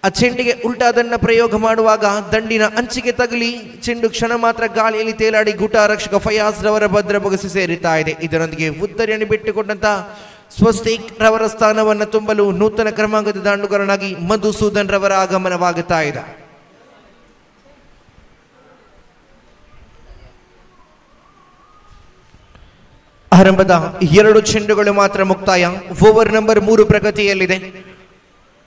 ಆ ಚೆಂಡಿಗೆ ಉಲ್ಟಾದನ್ನ ಪ್ರಯೋಗ ಮಾಡುವಾಗ ದಂಡಿನ ಅಂಚಿಗೆ ತಗಲಿ ಚೆಂಡು ಕ್ಷಣ ಮಾತ್ರ ಗಾಳಿಯಲ್ಲಿ ತೇಲಾಡಿ ಗುಟ ರಕ್ಷಕ ಫಯಾಜ್ ರವರ ಭದ್ರ ಬೊಗಸೆ ಸೇರುತ್ತಾ ಇದೆ. ಇದರೊಂದಿಗೆ ಉದ್ದರಿಯನ್ನು ಬಿಟ್ಟುಕೊಂಡಂತ ಸ್ವಸ್ತಿಕ್ ರವರ ಸ್ಥಾನವನ್ನು ತುಂಬಲು ನೂತನ ಕ್ರಮಾಂಕದ ದಾಂಡುಗಾರನಾಗಿ ಮಧುಸೂದನ್ ರವರ ಆಗಮನವಾಗುತ್ತಾ ಇದೆ. ಆರಂಭದ 2 ಚೆಂಡುಗಳು ಮಾತ್ರ ಮುಕ್ತಾಯ. ಓವರ್ ನಂಬರ್ 3 ಪ್ರಗತಿಯಲ್ಲಿದೆ.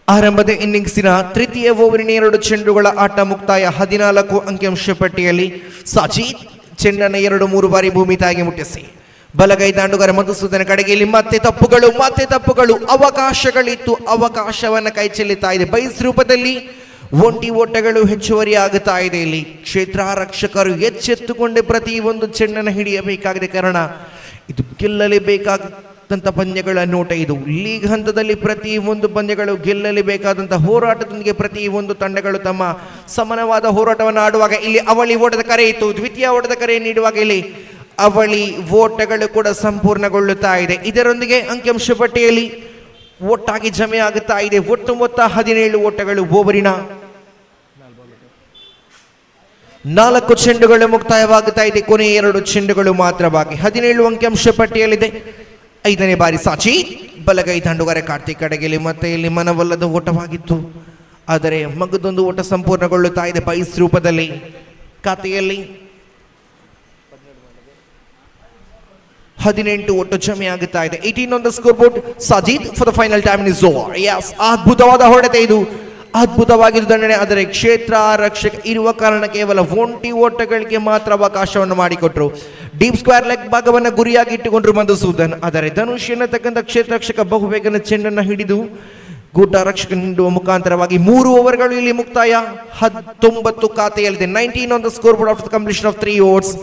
ಆರಂಭದ ಇನ್ನಿಂಗ್ಸಿನ ತೃತೀಯ ಓವರಿನ 2 ಚೆಂಡುಗಳ ಆಟ ಮುಕ್ತಾಯ. 14 ಅಂಕಿಅಂಶ ಪಟ್ಟಿಯಲ್ಲಿ ಸಾಜಿದ್ ಚೆಂಡನ್ನು 2-3 ಬಾರಿ ಭೂಮಿ ತಾಯಿಗೆ ಮುಟ್ಟಿಸಿ ಬಲಗೈ ದಾಂಡುಗಾರ ಮಧುಸೂದನ ಕಡೆಗೆ ಇಲ್ಲಿ ಮತ್ತೆ ತಪ್ಪುಗಳು ಅವಕಾಶಗಳಿತ್ತು, ಅವಕಾಶವನ್ನ ಕೈ ಚೆಲ್ಲುತ್ತಾ ಇದೆ. ಬೈಸ್ ರೂಪದಲ್ಲಿ ಒಂಟಿ ಓಟಗಳು ಹೆಚ್ಚುವರಿ ಆಗುತ್ತಾ ಇದೆ. ಇಲ್ಲಿ ಕ್ಷೇತ್ರಾರಕ್ಷಕರು ಎಚ್ಚೆತ್ತುಕೊಂಡೆ ಪ್ರತಿ ಒಂದು ಚೆಂಡನ್ನು ಹಿಡಿಯಬೇಕಾಗಿದೆ. ಕಾರಣ ಇದು ಗೆಲ್ಲಲೇಬೇಕಾದಂಥ ಪಂದ್ಯಗಳ ನೋಟ. ಇದು ಲೀಗ್ ಹಂತದಲ್ಲಿ ಪ್ರತಿ ಒಂದು ಪಂದ್ಯಗಳು ಗೆಲ್ಲಲೇಬೇಕಾದಂಥ ಹೋರಾಟದೊಂದಿಗೆ ಪ್ರತಿ ಒಂದು ತಂಡಗಳು ತಮ್ಮ ಸಮಾನವಾದ ಹೋರಾಟವನ್ನು ಆಡುವಾಗ ಇಲ್ಲಿ ಅವಳಿ ಓಟದ ಕರೆ ಇತ್ತು. ದ್ವಿತೀಯ ಓಟದ ಕರೆ ನೀಡುವಾಗ ಇಲ್ಲಿ ಅವಳಿ ಓಟಗಳು ಕೂಡ ಸಂಪೂರ್ಣಗೊಳ್ಳುತ್ತಾ ಇದೆ. ಇದರೊಂದಿಗೆ ಅಂಕಿಅಂಶ ಪಟ್ಟಿಯಲ್ಲಿ ಒಟ್ಟಾಗಿ ಜಮೆ ಆಗುತ್ತಾ ಇದೆ. ಒಟ್ಟು ಮೊತ್ತ 17 ಓಟಗಳು. ಓವರಿನ 4 ಚೆಂಡುಗಳು ಮುಕ್ತಾಯವಾಗುತ್ತಾ ಇದೆ. ಕೊನೆಯ 2 ಚೆಂಡುಗಳು ಮಾತ್ರ ಬಾಕಿ. 17 ಅಂಕಿಅಂಶ ಪಟ್ಟಿಯಲ್ಲಿದೆ. 5ನೇ ಬಾರಿ ಸಾಚಿ ಬಲಗೈ ದಾಂಡುಗಾರ ಕಾರ್ತಿಕ್ ಕಡೆಗೆಲಿ ಮತ್ತೆ ಇಲ್ಲಿ ಮನವಲ್ಲದ ಓಟವಾಗಿತ್ತು. ಆದರೆ ಮಗದೊಂದು ಓಟ ಸಂಪೂರ್ಣಗೊಳ್ಳುತ್ತಾ ಇದೆ ಬೈಸ್ ರೂಪದಲ್ಲಿ. ಖಾತೆಯಲ್ಲಿ 18 ಒಟ್ಟು ಜಮೆ ಆಗುತ್ತಾ ಇದೆ. 18 on the score board. Sajid for the final time is over. Yes, ಅದ್ಭುತವಾದ ಹೊಡೆತ ಇದು, ಅದ್ಭುತವಾಗಿದ್ದು ದಂಡನೆ. ಆದರೆ ಕ್ಷೇತ್ರ ರಕ್ಷಕ ಇರುವ ಕಾರಣ ಕೇವಲ ಒಂಟಿ ಓಟಗಳಿಗೆ ಮಾತ್ರ ಅವಕಾಶವನ್ನು ಮಾಡಿಕೊಟ್ರು. ಡೀಪ್ ಸ್ಕ್ವೇರ್ ಲೆಗ್ ಭಾಗವನ್ನು ಗುರಿಯಾಗಿ ಇಟ್ಟುಕೊಂಡ್ರು ಮಧುಸೂದನ್. ಆದರೆ ಧನುಷ್ ಎನ್ನತಕ್ಕಂಥ ಕ್ಷೇತ್ರ ರಕ್ಷಕ ಬಹುಬೇಗನ ಚೆಂಡನ್ನು ಹಿಡಿದು ಗೂಟ ರಕ್ಷಕ ನೀಡುವ ಮುಖಾಂತರವಾಗಿ 3 ಓವರ್ಗಳು ಇಲ್ಲಿ ಮುಕ್ತಾಯ. 19 ಖಾತೆಯಲ್ಲಿದೆ. 19 on the score board after completion of 3 overs.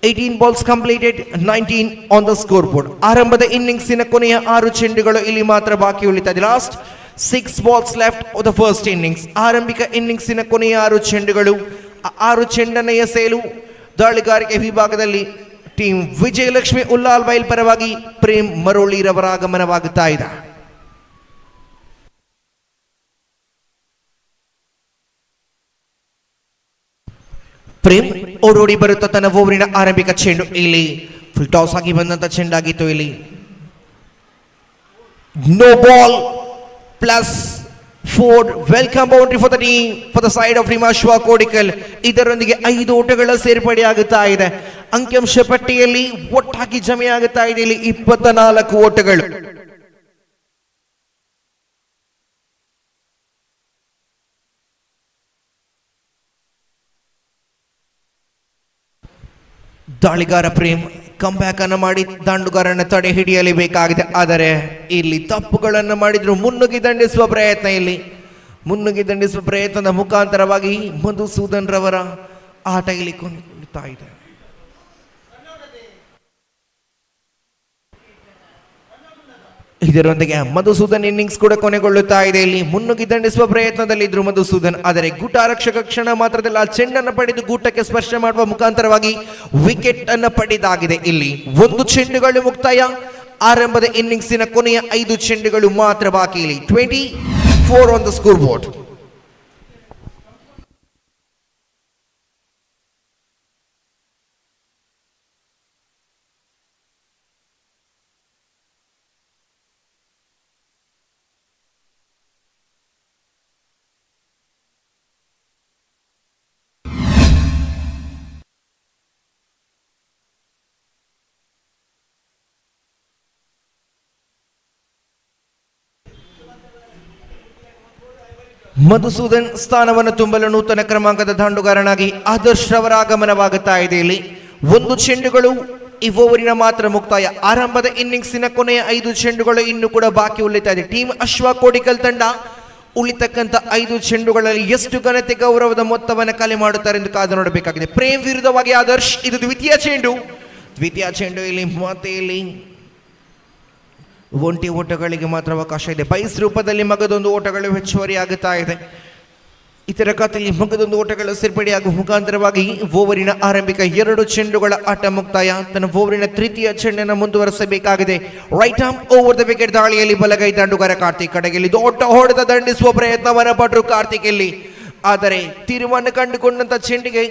18 balls completed, 19 on the scoreboard. ಆರಂಭದ ಇನ್ನಿಂಗ್ಸಿನ ಕೊನೆಯ 6 ಚೆಂಡುಗಳು ಇಲ್ಲಿ ಮಾತ್ರ ಬಾಕಿ ಉಳಿದಿದೆ. Last 6 balls left of the first innings. ಆರಂಭಿಕ ಇನ್ನಿಂಗ್ಸಿನ ಕೊನೆಯ 6 ಚೆಂಡುಗಳು. 6 ಚೆಂಡನ್ನು ಎಸೆಯಲು ದಾಳಿಗಾರಿಕೆ ವಿಭಾಗದಲ್ಲಿ ಟೀಮ್ ವಿಜಯ ಲಕ್ಷ್ಮಿ ಉಲ್ಲಾಲ್ ಬೈಲ್ ಪರವಾಗಿ ಪ್ರೇಮ್ ಮರೋಳಿರವರ ಆಗಮನವಾಗುತ್ತಾ ಇದೆ. ಪ್ರೇಮ್ ಓಡೋಡಿ ಬರುತ್ತಾ ತನ್ನ ಓವರಿನ ಆರಂಭಿಕ ಚೆಂಡು. ಇಲ್ಲಿ ಫುಲ್ ಟಾಸ್ ಆಗಿ ಬಂದಂತ ಚೆಂಡಾಗಿತ್ತು. ಇಲ್ಲಿ no ball +4 welcome boundary for the team for the side of Ashwa Kodikal. ಇದರೊಂದಿಗೆ 5 ಓಟಗಳ ಸೇರ್ಪಡೆ ಆಗುತ್ತಾ ಇದೆ. ಅಂಕಿಅಂಶ ಪಟ್ಟಿಯಲ್ಲಿ ಒಟ್ಟಾಗಿ ಜಮೆ ಆಗುತ್ತಾ ಇದೆ ಇಲ್ಲಿ 24 ಓಟಗಳು. ದಾಳಿಗಾರ ಪ್ರೇಮ್ ಕಂಬ್ಯಾಕ್ ಅನ್ನು ಮಾಡಿ ದಾಂಡುಗಾರನ ತಡೆ ಹಿಡಿಯಲೇಬೇಕಾಗಿದೆ. ಆದರೆ ಇಲ್ಲಿ ತಪ್ಪುಗಳನ್ನು ಮಾಡಿದ್ರು. ಮುನ್ನುಗ್ಗಿ ದಂಡಿಸುವ ಪ್ರಯತ್ನದ ಮುಖಾಂತರವಾಗಿ ಮಧುಸೂದನ್ ರವರ ಆಟ ಇಲ್ಲಿ ಕೊನೆಗೊಳ್ಳುತ್ತಾ ಇದೆ. ಇದರೊಂದಿಗೆ ಮಧುಸೂದನ್ ಇನ್ನಿಂಗ್ಸ್ ಕೂಡ ಕೊನೆಗೊಳ್ಳುತ್ತಾ ಇದೆ. ಇಲ್ಲಿ ಮುನ್ನುಗ್ಗಿ ದಂಡಿಸುವ ಪ್ರಯತ್ನದಲ್ಲಿದ್ರು ಮಧುಸೂದನ್. ಆದರೆ ಗೂಟ ರಕ್ಷಕ ಕ್ಷಣ ಮಾತ್ರದಲ್ಲಿ ಆ ಚೆಂಡನ್ನು ಪಡೆದು ಗೂಟಕ್ಕೆ ಸ್ಪರ್ಶ ಮಾಡುವ ಮುಖಾಂತರವಾಗಿ ವಿಕೆಟ್ ಅನ್ನು ಪಡೆದಾಗಿದೆ. ಇಲ್ಲಿ 1 ಚೆಂಡುಗಳು ಮುಕ್ತಾಯ. ಆರಂಭದ ಇನ್ನಿಂಗ್ಸಿನ ಕೊನೆಯ 5 ಚೆಂಡುಗಳು ಮಾತ್ರ ಬಾಕಿ. ಇಲ್ಲಿ 24 on the score board. Madhusudan ಸ್ಥಾನವನ್ನು ತುಂಬಲು ನೂತನ ಕ್ರಮಾಂಕದ ದಾಂಡುಗಾರನಾಗಿ ಆದರ್ಶ್ ರವರ ಆಗಮನವಾಗುತ್ತಾ ಇದೆ. ಇಲ್ಲಿ 1 ಚೆಂಡುಗಳು ಈ ಓವರಿನ ಮಾತ್ರ ಮುಕ್ತಾಯ. ಆರಂಭದ ಇನ್ನಿಂಗ್ಸಿನ ಕೊನೆಯ 5 ಚೆಂಡುಗಳು ಇನ್ನೂ ಕೂಡ ಬಾಕಿ ಉಳಿತಾ ಇದೆ. ಟೀಮ್ ಅಶ್ವ ಕೋಡಿಕಲ್ ತಂಡ ಉಳಿತಕ್ಕಂಥ 5 ಚೆಂಡುಗಳಲ್ಲಿ ಎಷ್ಟು ಘನತೆ ಗೌರವದ ಮೊತ್ತವನ್ನು ಕಲೆ ಮಾಡುತ್ತಾರೆ ಎಂದು ಕಾದು ನೋಡಬೇಕಾಗಿದೆ. ಪ್ರೇಮ್ ವಿರುದ್ಧವಾಗಿ ಆದರ್ಶ್. ಇದು ದ್ವಿತೀಯ ಚೆಂಡು. ಇಲ್ಲಿ ಮತ್ತೆ ಇಲ್ಲಿ ಒಂಟಿ ಓಟಗಳಿಗೆ ಮಾತ್ರ ಅವಕಾಶ ಇದೆ. ಬೈಸ್ ರೂಪದಲ್ಲಿ ಮಗದೊಂದು ಓಟಗಳು ಹೆಚ್ಚುವರಿ ಆಗುತ್ತಾ ಇದೆ. ಇತರ ಖಾತೆಯಲ್ಲಿ ಮಗದೊಂದು ಓಟಗಳ ಸೇರ್ಪಡೆಯಾಗುವ ಮುಖಾಂತರವಾಗಿ ಓವರಿನ ಆರಂಭಿಕ 2 ಚೆಂಡುಗಳ ಆಟ ಮುಕ್ತಾಯ. ತನ್ನ ಓವರಿನ ತೃತೀಯ ಚೆಂಡನ್ನು ಮುಂದುವರಿಸಬೇಕಾಗಿದೆ. Right arm over the wicket ದಾಳಿಯಲ್ಲಿ ಬಲಗೈ ದಾಂಡುಗಾರ ಕಾರ್ತಿಕ್ ಕಡೆಗೆಲ್ಲಿ ದೊಡ್ಡ ಹೊಡೆತ ದಂಡಿಸುವ ಪ್ರಯತ್ನವನ್ನು ಪಟ್ಟರು ಕಾರ್ತಿಕ್ ಇಲ್ಲಿ. ಆದರೆ ತೀರ್ಮಾನ ಕಂಡುಕೊಂಡಂತ ಚೆಂಡಿಗೆ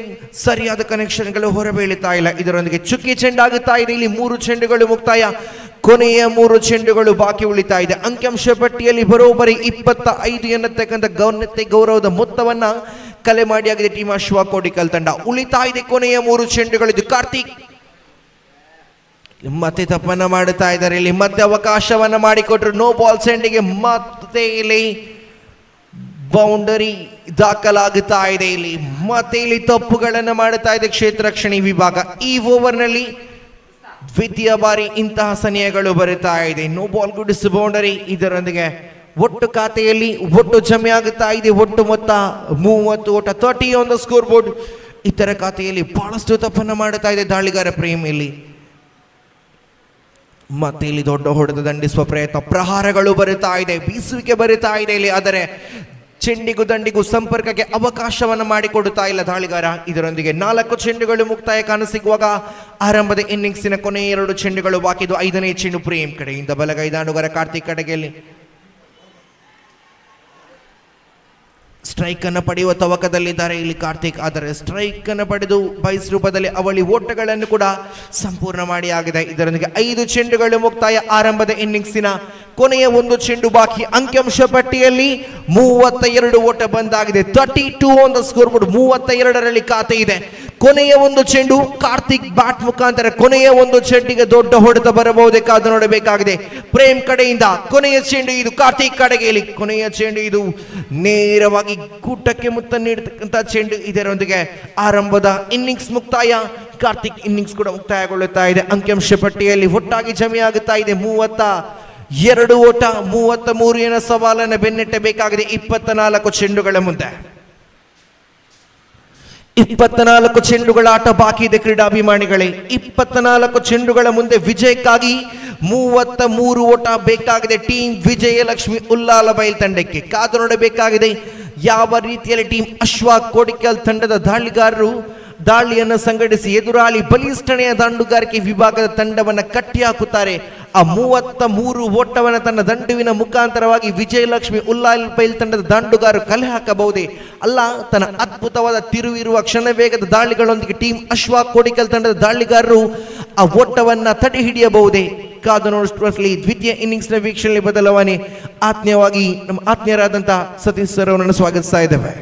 ಸರಿಯಾದ ಕನೆಕ್ಷನ್ಗಳು ಹೊರಬೀಳುತ್ತಾ ಇಲ್ಲ. ಇದರೊಂದಿಗೆ ಚುಕ್ಕಿ ಚೆಂಡಾಗುತ್ತಾ ಇದೆ. ಇಲ್ಲಿ 3 ಚೆಂಡುಗಳು ಮುಕ್ತಾಯ. ಕೊನೆಯ 3 ಚೆಂಡುಗಳು ಬಾಕಿ ಉಳಿತಾ ಇದೆ. ಅಂಕಿಅಂಶ ಪಟ್ಟಿಯಲ್ಲಿ ಬರೋಬ್ಬರಿ 25 ಎನ್ನತಕ್ಕಂಥ ಗೌರವದ ಮೊತ್ತವನ್ನ ಕಲೆ ಮಾಡಿಯಾಗಿದೆ ಟೀಮ್ ಅಶ್ವ ಕೋಡಿಕಲ್ ತಂಡ. ಉಳಿತಾ ಇದೆ ಕೊನೆಯ 3 ಚೆಂಡುಗಳಿದ್ದು. ಕಾರ್ತಿಕ್ ಮತ್ತೆ ತಪ್ಪನ್ನ ಮಾಡುತ್ತಾ ಇದ್ದಾರೆ. ಇಲ್ಲಿ ಮತ್ತೆ ಅವಕಾಶವನ್ನ ಮಾಡಿಕೊಟ್ರು. ನೋ ಬಾಲ್ ಸೆಂಡಿಗೆ ಮತ್ತೆ ಇಲ್ಲಿ ಬೌಂಡರಿ ದಾಖಲಾಗುತ್ತಾ ಇದೆ. ಇಲ್ಲಿ ತಪ್ಪುಗಳನ್ನು ಮಾಡುತ್ತಾ ಇದೆ ಕ್ಷೇತ್ರ ರಕ್ಷಣೆ ವಿಭಾಗ. ಈ ಓವರ್ನಲ್ಲಿ ದ್ವಿತೀಯ ಬಾರಿ ಇಂತಹ ಸನ್ನಿಗಳು ಬರುತ್ತಾ ಇದೆ. No ball goods boundary. ಇದರೊಂದಿಗೆ ಒಟ್ಟು ಖಾತೆಯಲ್ಲಿ ಒಟ್ಟು ಜಮೆ ಆಗುತ್ತಾ ಇದೆ. ಒಟ್ಟು ಮೊತ್ತ 30 ಓಟ, 30 ಆನ್ ದ ಸ್ಕೋರ್ ಬೋರ್ಡ್. ಇತರ ಖಾತೆಯಲ್ಲಿ ಬಹಳಷ್ಟು ತಪ್ಪನ್ನು ಮಾಡುತ್ತಾ ಇದೆ ದಾಳಿಗಾರ ಪ್ರೇಮಿಯಲ್ಲಿ. ಮತ್ತೆ ಇಲ್ಲಿ ದೊಡ್ಡ ಹೊಡೆತ ದಂಡಿಸುವ ಪ್ರಯತ್ನ, ಪ್ರಹಾರಗಳು ಬರುತ್ತಾ ಇದೆ, ಬೀಸುವಿಕೆ ಬರುತ್ತಾ ಇದೆ ಇಲ್ಲಿ. ಆದರೆ ಚೆಂಡಿಗೂ ದಂಡಿಗೂ ಸಂಪರ್ಕಕ್ಕೆ ಅವಕಾಶವನ್ನು ಮಾಡಿಕೊಡುತ್ತಾ ಇಲ್ಲ ದಾಳಿಗಾರ. ಇದರೊಂದಿಗೆ 4 ಚೆಂಡುಗಳು ಮುಕ್ತಾಯ ಕಾಣಸಿಗುವಾಗ ಆರಂಭದ ಇನ್ನಿಂಗ್ಸಿನ ಕೊನೆಯ 2 ಚೆಂಡುಗಳು ಬಾಕಿದ್ದು. 5ನೇ ಚೆಂಡು ಪ್ರೇಮ್ ಕಡೆಯಿಂದ ಬಲಗೈ ದಾಂಡುಗಾರ ಕಾರ್ತಿಕ್ ಕಡೆಗೆಲ್ಲಿ ಸ್ಟ್ರೈಕ್ ಅನ್ನು ಪಡೆಯುವ ತವಕದಲ್ಲಿದ್ದಾರೆ ಇಲ್ಲಿ ಕಾರ್ತಿಕ್. ಆದರೆ ಸ್ಟ್ರೈಕ್ ಅನ್ನು ಪಡೆದು ಬೈಸ್ ರೂಪದಲ್ಲಿ ಅವಳಿ ಓಟಗಳನ್ನು ಕೂಡ ಸಂಪೂರ್ಣ ಮಾಡಿ ಆಗಿದೆ. ಇದರೊಂದಿಗೆ 5 ಚೆಂಡುಗಳು ಮುಕ್ತಾಯ. ಆರಂಭದ ಇನ್ನಿಂಗ್ಸಿನ ಕೊನೆಯ 1 ಚೆಂಡು ಬಾಕಿ. ಅಂಕಿಅಂಶ ಪಟ್ಟಿಯಲ್ಲಿ 32 ಓಟ ಬಂದಾಗಿದೆ. 32 ಆನ್ ದ ಸ್ಕೋರ್ ಬೋರ್ಡ್. 32ರಲ್ಲಿ ಖಾತೆ ಇದೆ. ಕೊನೆಯ 1 ಚೆಂಡು ಕಾರ್ತಿಕ್ ಬ್ಯಾಟ್ ಮುಖಾಂತರ ಕೊನೆಯ 1 ಚೆಂಡಿಗೆ ದೊಡ್ಡ ಹೊಡೆತ ಬರಬಹುದೇ ಕಾದು ನೋಡಬೇಕಾಗಿದೆ. ಪ್ರೇಮ್ ಕಡೆಯಿಂದ ಕೊನೆಯ ಚೆಂಡು ಇದು ಕಾರ್ತಿಕ್ ಕಡೆಗೆ. ಇಲ್ಲಿ ಕೊನೆಯ ಚೆಂಡು ಇದು ನೇರವಾಗಿ ಕೂಟಕ್ಕೆ ಮುತ್ತ ನೀಡತಕ್ಕಂಥ ಚೆಂಡು. ಇದರೊಂದಿಗೆ ಆರಂಭದ ಇನ್ನಿಂಗ್ಸ್ ಮುಕ್ತಾಯ. ಕಾರ್ತಿಕ್ ಇನ್ನಿಂಗ್ಸ್ ಕೂಡ ಮುಕ್ತಾಯಗೊಳ್ಳುತ್ತಾ ಇದೆ. ಅಂಕಿಅಂಶ ಪಟ್ಟಿಯಲ್ಲಿ ಒಟ್ಟಾಗಿ ಜಮೆಯಾಗುತ್ತಾ ಇದೆ 32 ಓಟ. 33 ಸವಾಲನ್ನು ಬೆನ್ನಟ್ಟಬೇಕಾಗಿದೆ 24 ಚೆಂಡುಗಳ ಮುಂದೆ. 24 ಚೆಂಡುಗಳ ಆಟ ಬಾಕಿ ಇದೆ ಕ್ರೀಡಾಭಿಮಾನಿಗಳೇ. 24 ಚೆಂಡುಗಳ ಮುಂದೆ ವಿಜಯಕ್ಕಾಗಿ 33 ಓಟ ಬೇಕಾಗಿದೆ ಟೀಮ್ ವಿಜಯ ಲಕ್ಷ್ಮಿ ಉಲ್ಲಾಲ ಬೈಲ್ ತಂಡಕ್ಕೆ. ಕಾದು ನೋಡಬೇಕಾಗಿದೆ ಯಾವ ರೀತಿಯಲ್ಲಿ ಟೀಮ್ ಅಶ್ವ ಕೋಡಿಕಲ್ ತಂಡದ ದಾಳಿಗಾರರು ದಾಳಿಯನ್ನು ಸಂಘಟಿಸಿ ಎದುರಾಳಿ ಬಲಿಷ್ಠನೆಯ ದಂಡುಗಾರಿಕೆ ವಿಭಾಗದ ತಂಡವನ್ನು ಕಟ್ಟಿ ಹಾಕುತ್ತಾರೆ. ಆ 33 ಓಟವನ್ನು ತನ್ನ ದಂಡುವಿನ ಮುಖಾಂತರವಾಗಿ ವಿಜಯಲಕ್ಷ್ಮಿ ಉಲ್ಲಾಲ್ ಪೈಲ್ ತಂಡದ ದಂಡುಗಾರರು ಕಲೆ ಹಾಕಬಹುದೇ ಅಲ್ಲ, ತನ್ನ ಅದ್ಭುತವಾದ ತಿರುವಿರುವ ಕ್ಷಣವೇಗದ ದಾಳಿಗಳೊಂದಿಗೆ ಟೀಮ್ ಅಶ್ವ ಕೋಡಿಕಲ್ ತಂಡದ ದಾಳಿಗಾರರು ಆ ಓಟವನ್ನು ತಡೆ ಹಿಡಿಯಬಹುದೇ? ಕಾದು ನೋಡುವಲ್ಲಿ ದ್ವಿತೀಯ ಇನ್ನಿಂಗ್ಸ್ನ ವೀಕ್ಷಣೆ ಬದಲಾವಣೆ ಆತ್ಮೀಯವಾಗಿ ನಮ್ಮ ಆತ್ಮೀಯರಾದಂತಹ ಸತೀಶ್ ಸರ್ ಅವರನ್ನು ಸ್ವಾಗತಿಸ್ತಾ ಇದ್ದೇವೆ.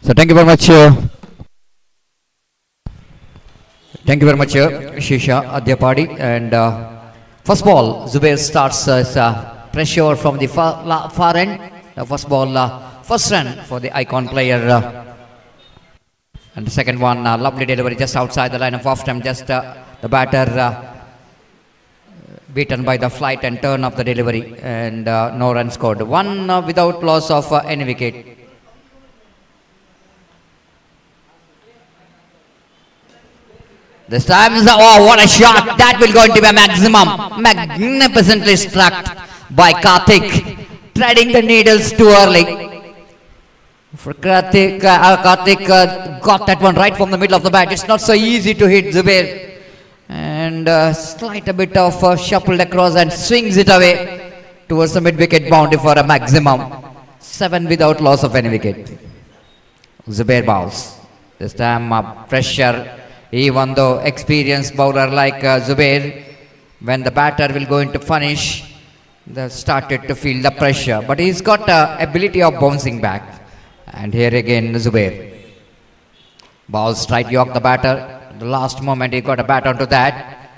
So thank you very much. Thank you very much, Shisha Adyapadi. And first ball, Zubair starts pressure from the far end. First ball, first run for the icon player. And the second one, lovely delivery just outside the line of off stump. Just the batter beaten by the flight and turn of the delivery. And no run scored. One without loss of any wicket. This time, oh, what a shot! That will go into a maximum. Magnificently struck by Karthik, treading the needles too early. For Karthik, got that one right from the middle of the bat. It's not so easy to hit Zubair. And slight a bit of shuffled across and swings it away towards the mid-wicket boundary for a maximum. 7 without loss of any wicket. Zubair bows. This time, pressure. Even though experienced bowler like Zubair, when the batter will go into finish, they started to feel the pressure. But he's got ability of bouncing back. And here again Zubair. Ball strike York the batter. The last moment he got a bat onto that.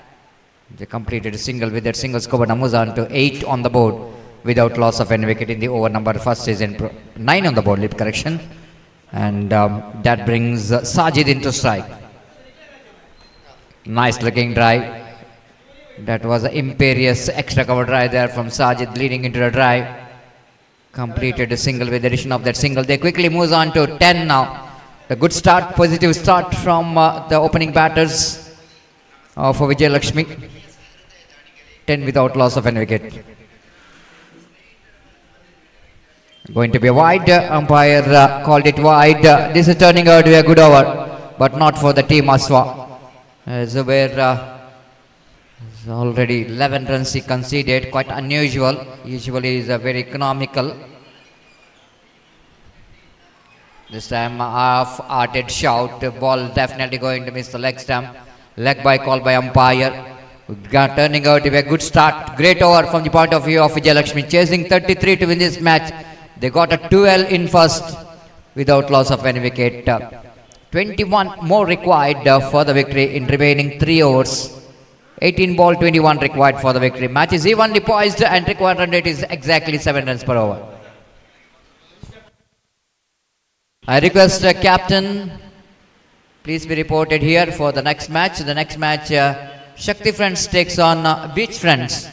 They completed a single. With that single score, Namuzan to 8 on the board without loss of any wicket in the over number first season. 9 on the board, lip correction. And that brings Sajid into strike. Nice looking drive. That was an imperious extra cover drive there from Sajid leading into the drive. Completed a single with the addition of that single. They quickly moves on to 10 now. A good start, positive start from the opening batters for Vijay Lakshmi. 10 without loss of any wicket. Going to be a wide. Umpire called it wide. This is turning out to be a good over, but not for the team Ashwa. Zubair is already 11 runs he conceded, quite unusual. Usually is a very economical. This time half-hearted shout, ball definitely going to miss the leg stump. Leg by call by umpire. Turning out to be a good start. Great over from the point of view of Vijay Lakshmi. Chasing 33 to win this match. They got a 12 in first without loss of any wicket. 21 more required for the victory in remaining 3 overs. 18 ball, 21 required for the victory. Match is evenly poised and required run rate is exactly 7 runs per over. I request captain, please be reported here for the next match. The next match, Shakthi Friends takes on Beach Friends.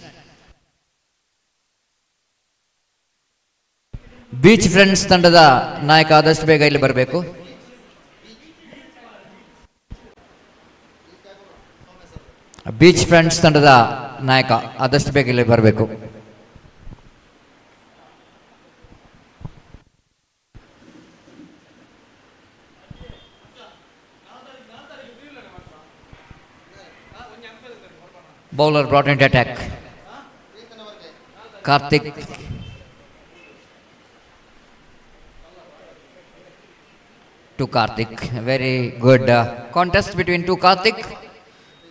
Beach Friends ತಂಡದ ನಾಯಕ ಆದಷ್ಟು ಬೇಗ ಇಲ್ಲಿ ಬರಬೇಕು. Beach friends ತಂಡದ ನಾಯಕ ಆದಷ್ಟು ಬೇಗ ಇಲ್ಲಿ ಬರಬೇಕು. Bowler brought into attack. Karthik. To Karthik. Very good contest between two Karthik.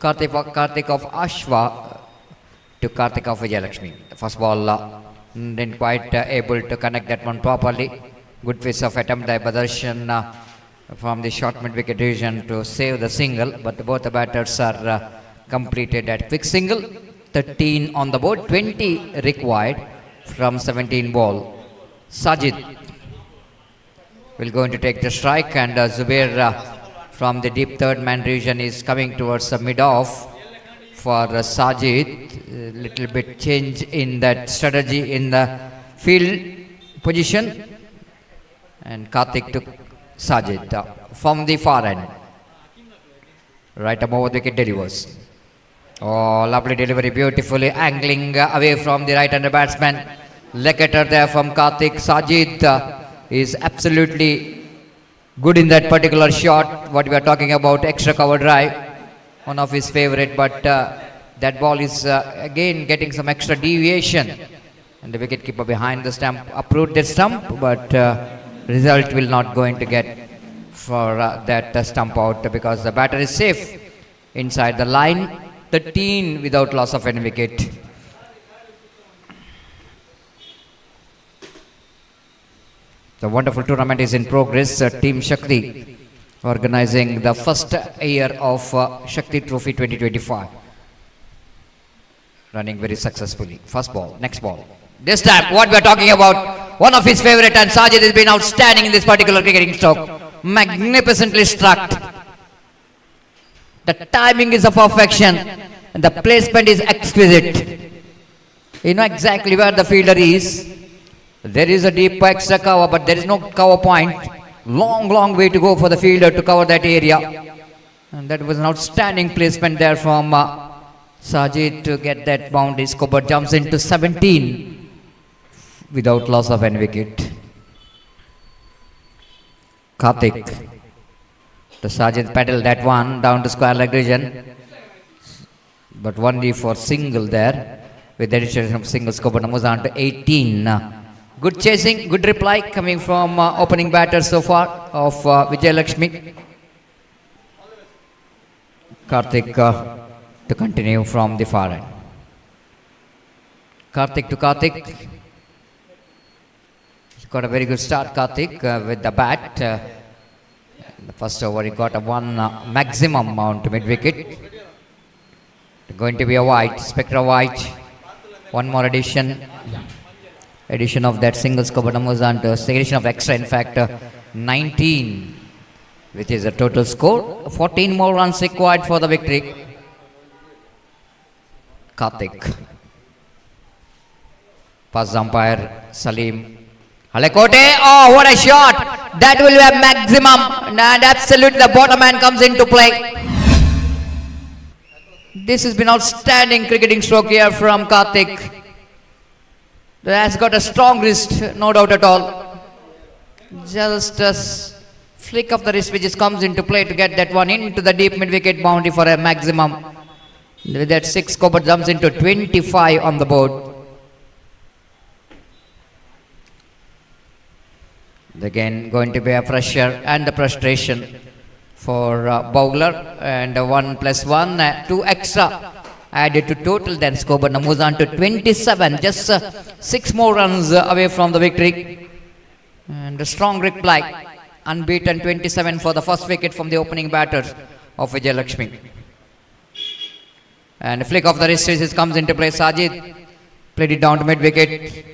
Karthik of Ashwa to Karthik of Vijay Lakshmi. First ball didn't quite able to connect that one properly. Good piece of attempt by Badarshan from the short mid wicket region to save the single, but both the batters are completed at quick single. 13 on the board, 20 required from 17 ball. Sajid will going to take the strike, and Zubair from the deep third man region is coming towards the mid off for Sajid. Little bit change in that strategy in the field position, and Karthik took Sajid from the far end. Right above the wicket delivers. Oh, lovely delivery, beautifully angling away from the right-hander batsman. Lecketer there from Karthik. Sajid is absolutely good in that particular shot. What we are talking about, extra cover drive, one of his favorite, but that ball is again getting some extra deviation, and the wicketkeeper behind the stump approved that stump, but result will not going to get for that stump out, because the batter is safe inside the line. 13 without loss of any wicket. The wonderful tournament is in progress. Team Shakthi organizing the first year of Shakthi Trophy 2025. Running very successfully. First ball, next ball. This time, what we are talking about, one of his favorite, and Sajid has been outstanding in this particular cricketing stroke. Magnificently struck. The timing is of perfection, and the placement is exquisite. You know exactly where the fielder is. There is a deep extra cover, but there is no cover point. Long way to go for the fielder to cover that area. And that was an outstanding placement there from Sajid to get that boundary. Scoper jumps into 17 without loss of any wicket. Karthik. The Sajid pedaled that one down to square leg region. But only for single there. With the addition of single, Scoper moves on to 18. Good chasing, good reply coming from opening batter so far of Vijay Lakshmi. Karthik to continue from the far end. Karthik to Karthik. He's got a very good start, Karthik, with the bat. The first over he got a one maximum mount to mid wicket. Going to be a white, Spectra white. One more addition. Addition of that single scope numbers and addition of extra, in fact 19, which is a total score. 14 more runs required for the victory. Karthik. Pass umpire Salim. Halekote, oh what a shot! That will be a maximum, and absolutely the bottom man comes into play. This has been outstanding cricketing stroke here from Karthik. Has got a strong wrist, no doubt at all. Just a flick of the wrist which comes into play to get that one into the deep mid-wicket boundary for a maximum. With that 6, Scoper jumps into 25 on the board. Again, going to be a pressure and a frustration for bowler, and 1 + 1, 2 extra. Added to total, then Scoper moves on to 27, just 6 more runs away from the victory. And a strong reply, unbeaten 27 for the first wicket from the opening batter of Vijay Lakshmi. And a flick of the wrist comes into play. Sajid played it down to mid wicket,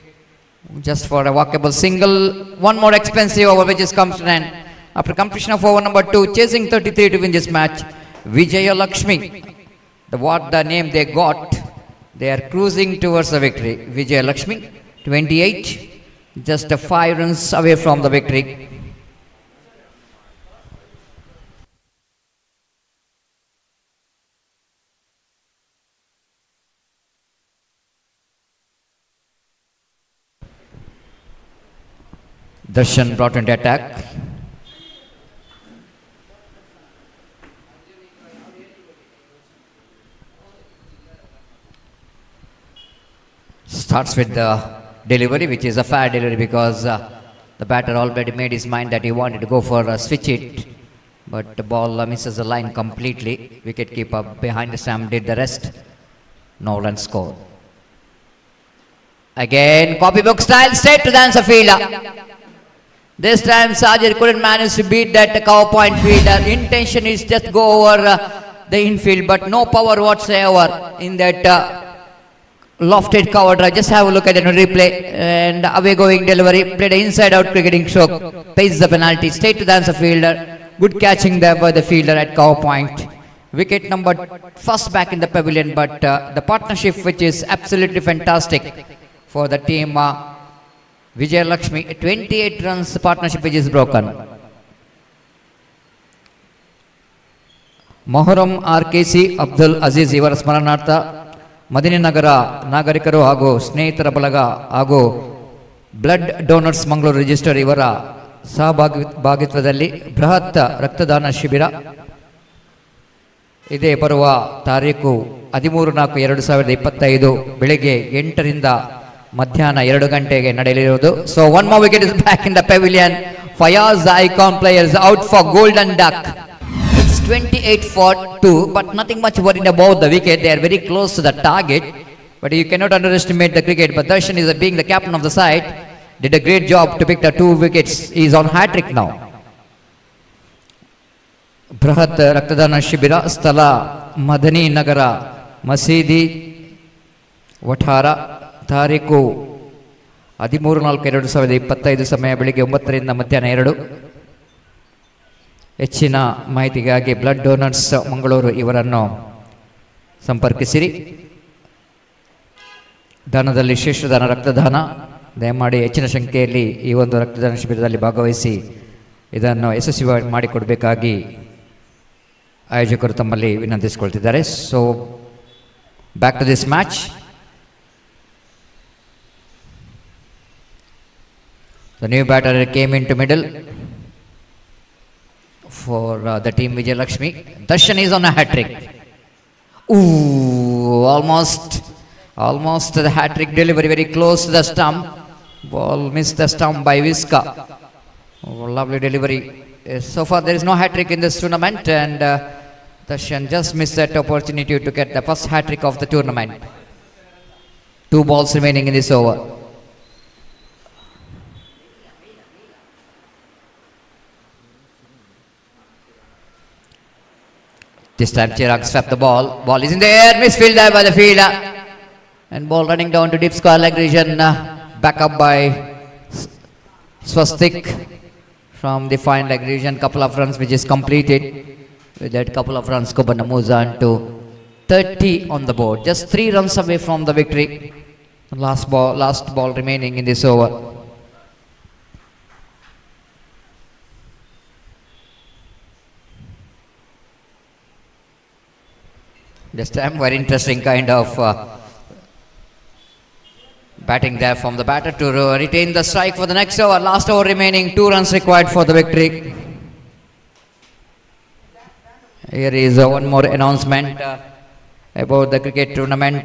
just for a walkable single. One more expensive over which comes to an end. After completion of over number 2, chasing 33 to win this match, Vijay Lakshmi. What the name they got, they are cruising towards the victory. Vijay Lakshmi, 28, just 5 runs away from the victory. Darshan brought into attack. Starts with the delivery, which is a fair delivery because the batter already made his mind that he wanted to go for a switch it, but the ball misses the line completely. Wicket keeper behind the stump did the rest. No run score. Again, copybook style, straight to the answer fielder. This time Sajid couldn't manage to beat that cover point fielder. Intention is just go over the infield, but no power whatsoever in that lofted cover drive. Just have a look at it on replay, and away going delivery, played an inside out cricketing stroke, pays the penalty, straight to the answer fielder. Good catching there by the fielder at cover point. Wicket number first back in the pavilion, but the partnership which is absolutely fantastic for the team Vijay Lakshmi. 28 runs partnership which is broken. Muharram RKC Abdul Aziz ಇವರ ಸ್ಮರಣಾರ್ಥ ಮದಿನಿನಗರ ನಾಗರಿಕರು ಹಾಗೂ ಸ್ನೇಹಿತರ ಬಲಗ ಹಾಗೂ blood donors Mangaluru register ಇವರ ಸಹಭಾಗಿತ್ವದಲ್ಲಿ ಬೃಹತ್ ರಕ್ತದಾನ ಶಿಬಿರ ಇದೇ ಬರುವ ತಾರೀಕು 13/4/2025 ಬೆಳಿಗ್ಗೆ 8ರಿಂದ ಮಧ್ಯಾಹ್ನ 2 ಗಂಟೆಗೆ ನಡೆಯಲಿರುವುದು. So one more wicket is back in the pavilion. Fayaz icon players out for golden duck. 28 for 2, but nothing much worried about the wicket. They are very close to the target, but you cannot underestimate the cricket. But Darshan is being the captain of the side, did a great job to pick the 2 wickets. He is on hat-trick now. ಬೃಹತ್ ರಕ್ತದಾನ ಶಿಬಿರ, ಸ್ಥಳ ಮದನಿ ನಗರ ಮಸೀದಿ ವಠಾರ, ತಾರೀಕು 13/4/2025, ಸಮಯ ಬೆಳಿಗ್ಗೆ 9ರಿಂದ ಮಧ್ಯಾಹ್ನ 2. ಹೆಚ್ಚಿನ ಮಾಹಿತಿಗಾಗಿ ಬ್ಲಡ್ ಡೋನರ್ಸ್ ಮಂಗಳೂರು ಇವರನ್ನು ಸಂಪರ್ಕಿಸಿರಿ. ದಾನದಲ್ಲಿ ಶ್ರೇಷ್ಠದಾನ ರಕ್ತದಾನ. ದಯಮಾಡಿ ಹೆಚ್ಚಿನ ಸಂಖ್ಯೆಯಲ್ಲಿ ಈ ಒಂದು ರಕ್ತದಾನ ಶಿಬಿರದಲ್ಲಿ ಭಾಗವಹಿಸಿ ಇದನ್ನು ಯಶಸ್ವಿ ಮಾಡಿಕೊಡಬೇಕಾಗಿ ಆಯೋಜಕರು ತಮ್ಮಲ್ಲಿ ವಿನಂತಿಸಿಕೊಳ್ತಿದ್ದಾರೆ. So back to this match. The new batter came into middle for the team Vijay Lakshmi. Darshan is on a hat-trick. Ooh, almost the hat-trick delivery, very close to the stump. Ball missed the stump by Viska. Oh, lovely delivery. So far there is no hat-trick in this tournament, and Darshan just missed that opportunity to get the first hat-trick of the tournament. 2 balls remaining in this over. This time Chirag swept the ball. Ball is in the air. Misfield there by the fielder. And ball running down to deep square leg region. Back up by Swastik from the fine leg region. Couple of runs which is completed. With that couple of runs, Kobana moves on to 30 on the board. Just 3 runs away from the victory. Last ball remaining in this over. This time very interesting kind of batting there from the batter to retain the strike for the next over. Last over remaining, 2 runs required for the victory. Here is one more announcement about the cricket tournament.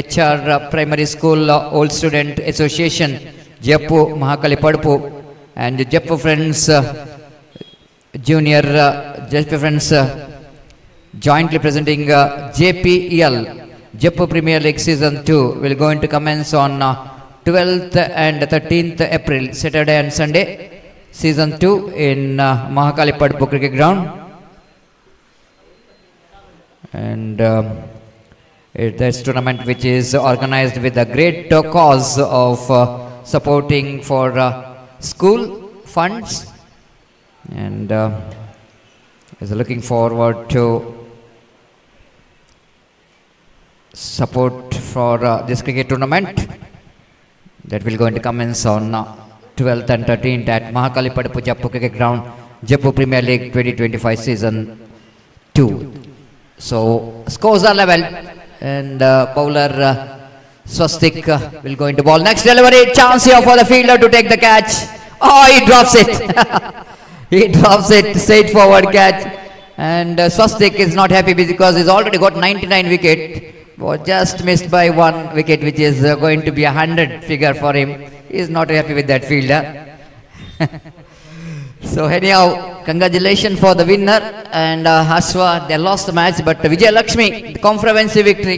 HR Primary School Old Student Association, Japu, Mahakali Padpu, and Japu Friends Junior Japu Friends jointly presenting JPEL, Japu Premier League Season 2 will going to commence on 12th and 13th April, Saturday and Sunday. Season 2 in Mahakali Padpu Cricket Ground. And this tournament which is organized with a great cause of supporting for school funds, and is looking forward to support for this cricket tournament that will going to commence on 12th and 13th at Mahakali Padpu Japu Cricket Ground, Japu Premier League 2025 Season 2. So scores are level, and bowler Swastik will go into ball. Next delivery, chance here for the fielder to take the catch. Oh, he drops it. He drops it, straightforward catch. And Swastik is not happy because he's already got 99 wicket. Was just missed by 1 wicket, which is going to be a 100 figure for him. He is not happy with that fielder. So anyhow, congratulations for the winner, and Ashwa, they lost the match, but Vijay Lakshmi, the comprehensive victory.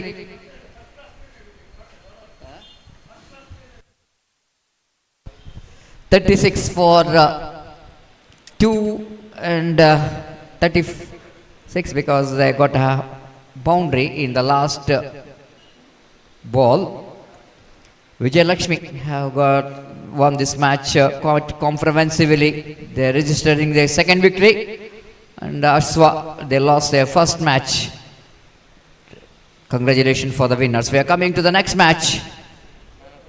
$36 for 2 and 36 because they got a boundary in the last ball. Vijay Lakshmi have won this match quite comprehensively. They are registering their second victory, and Ashwa, they lost their first match. Congratulations for the winners. We are coming to the next match.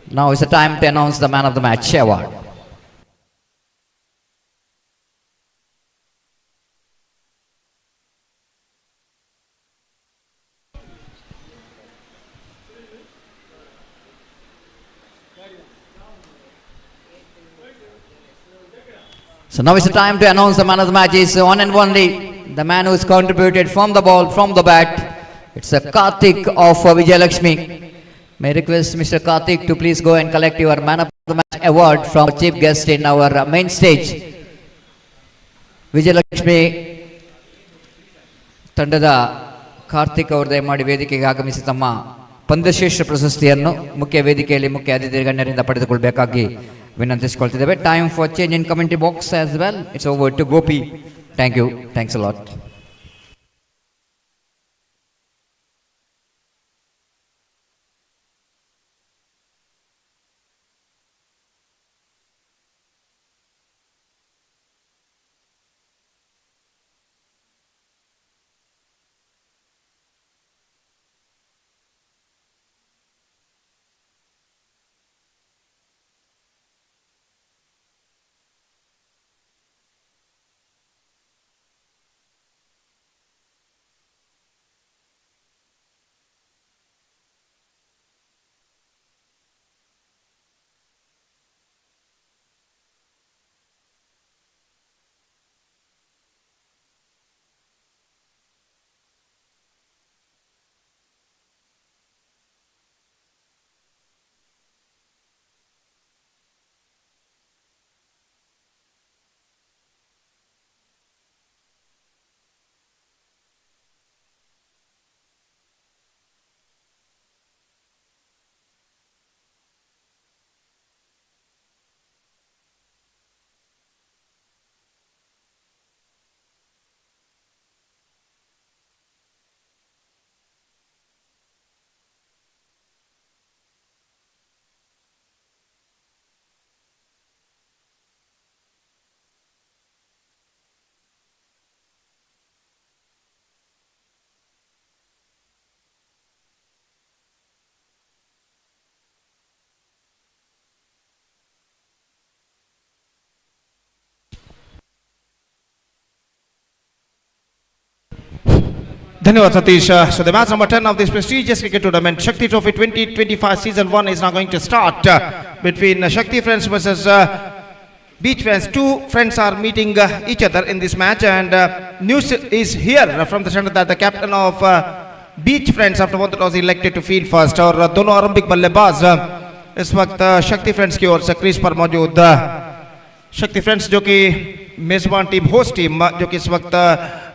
Now is the time to announce the man of the match award. So now is the time to announce the man of the match. Is one and only the man who has contributed from the ball, from the bat. It's a Karthik of Vijay Lakshmi. May I request Mr. Karthik to please go and collect your man of the match award from our chief guest in our main stage. Vijay Lakshmi ತಂಡದ ಕಾರ್ತಿಕ್ ಅವರು ದಯಮಾಡಿ ವೇದಿಕೆಗೆ ಆಗಮಿಸಿ ತಮ್ಮ ಪಂದ್ಯಶ್ರೇಷ್ಠ ಪ್ರಶಸ್ತಿಯನ್ನು ಮುಖ್ಯ ವೇದಿಕೆಯಲ್ಲಿ ಮುಖ್ಯ ಅತಿಥಿ ಗಣ್ಯರಿಂದ ಪಡೆದುಕೊಳ್ಳಬೇಕಾಗಿ ವಿನಂತಿಸಿಕೊಳ್ತಿದ್ದೇವೆ. Time for change in commentary box as well. It's over to Gopi. Thank you. Thanks a lot. धन्यवाद Satish. So the match number 10 of this prestigious cricket tournament, Shakthi Trophy 2025 season 1 is now going to start between Shakthi friends versus Beach friends. Two friends are meeting each other in this match, and news is here from the center that the captain of Beach friends after one was elected to field first. और दोनों आरंभिक बल्लेबाज इस वक्त शक्ति friends की ओर से crease पर मौजूद शक्ति फ्रेंड्स जो कि मेजबान टीम, होस्ट टीम, जो कि इस वक्त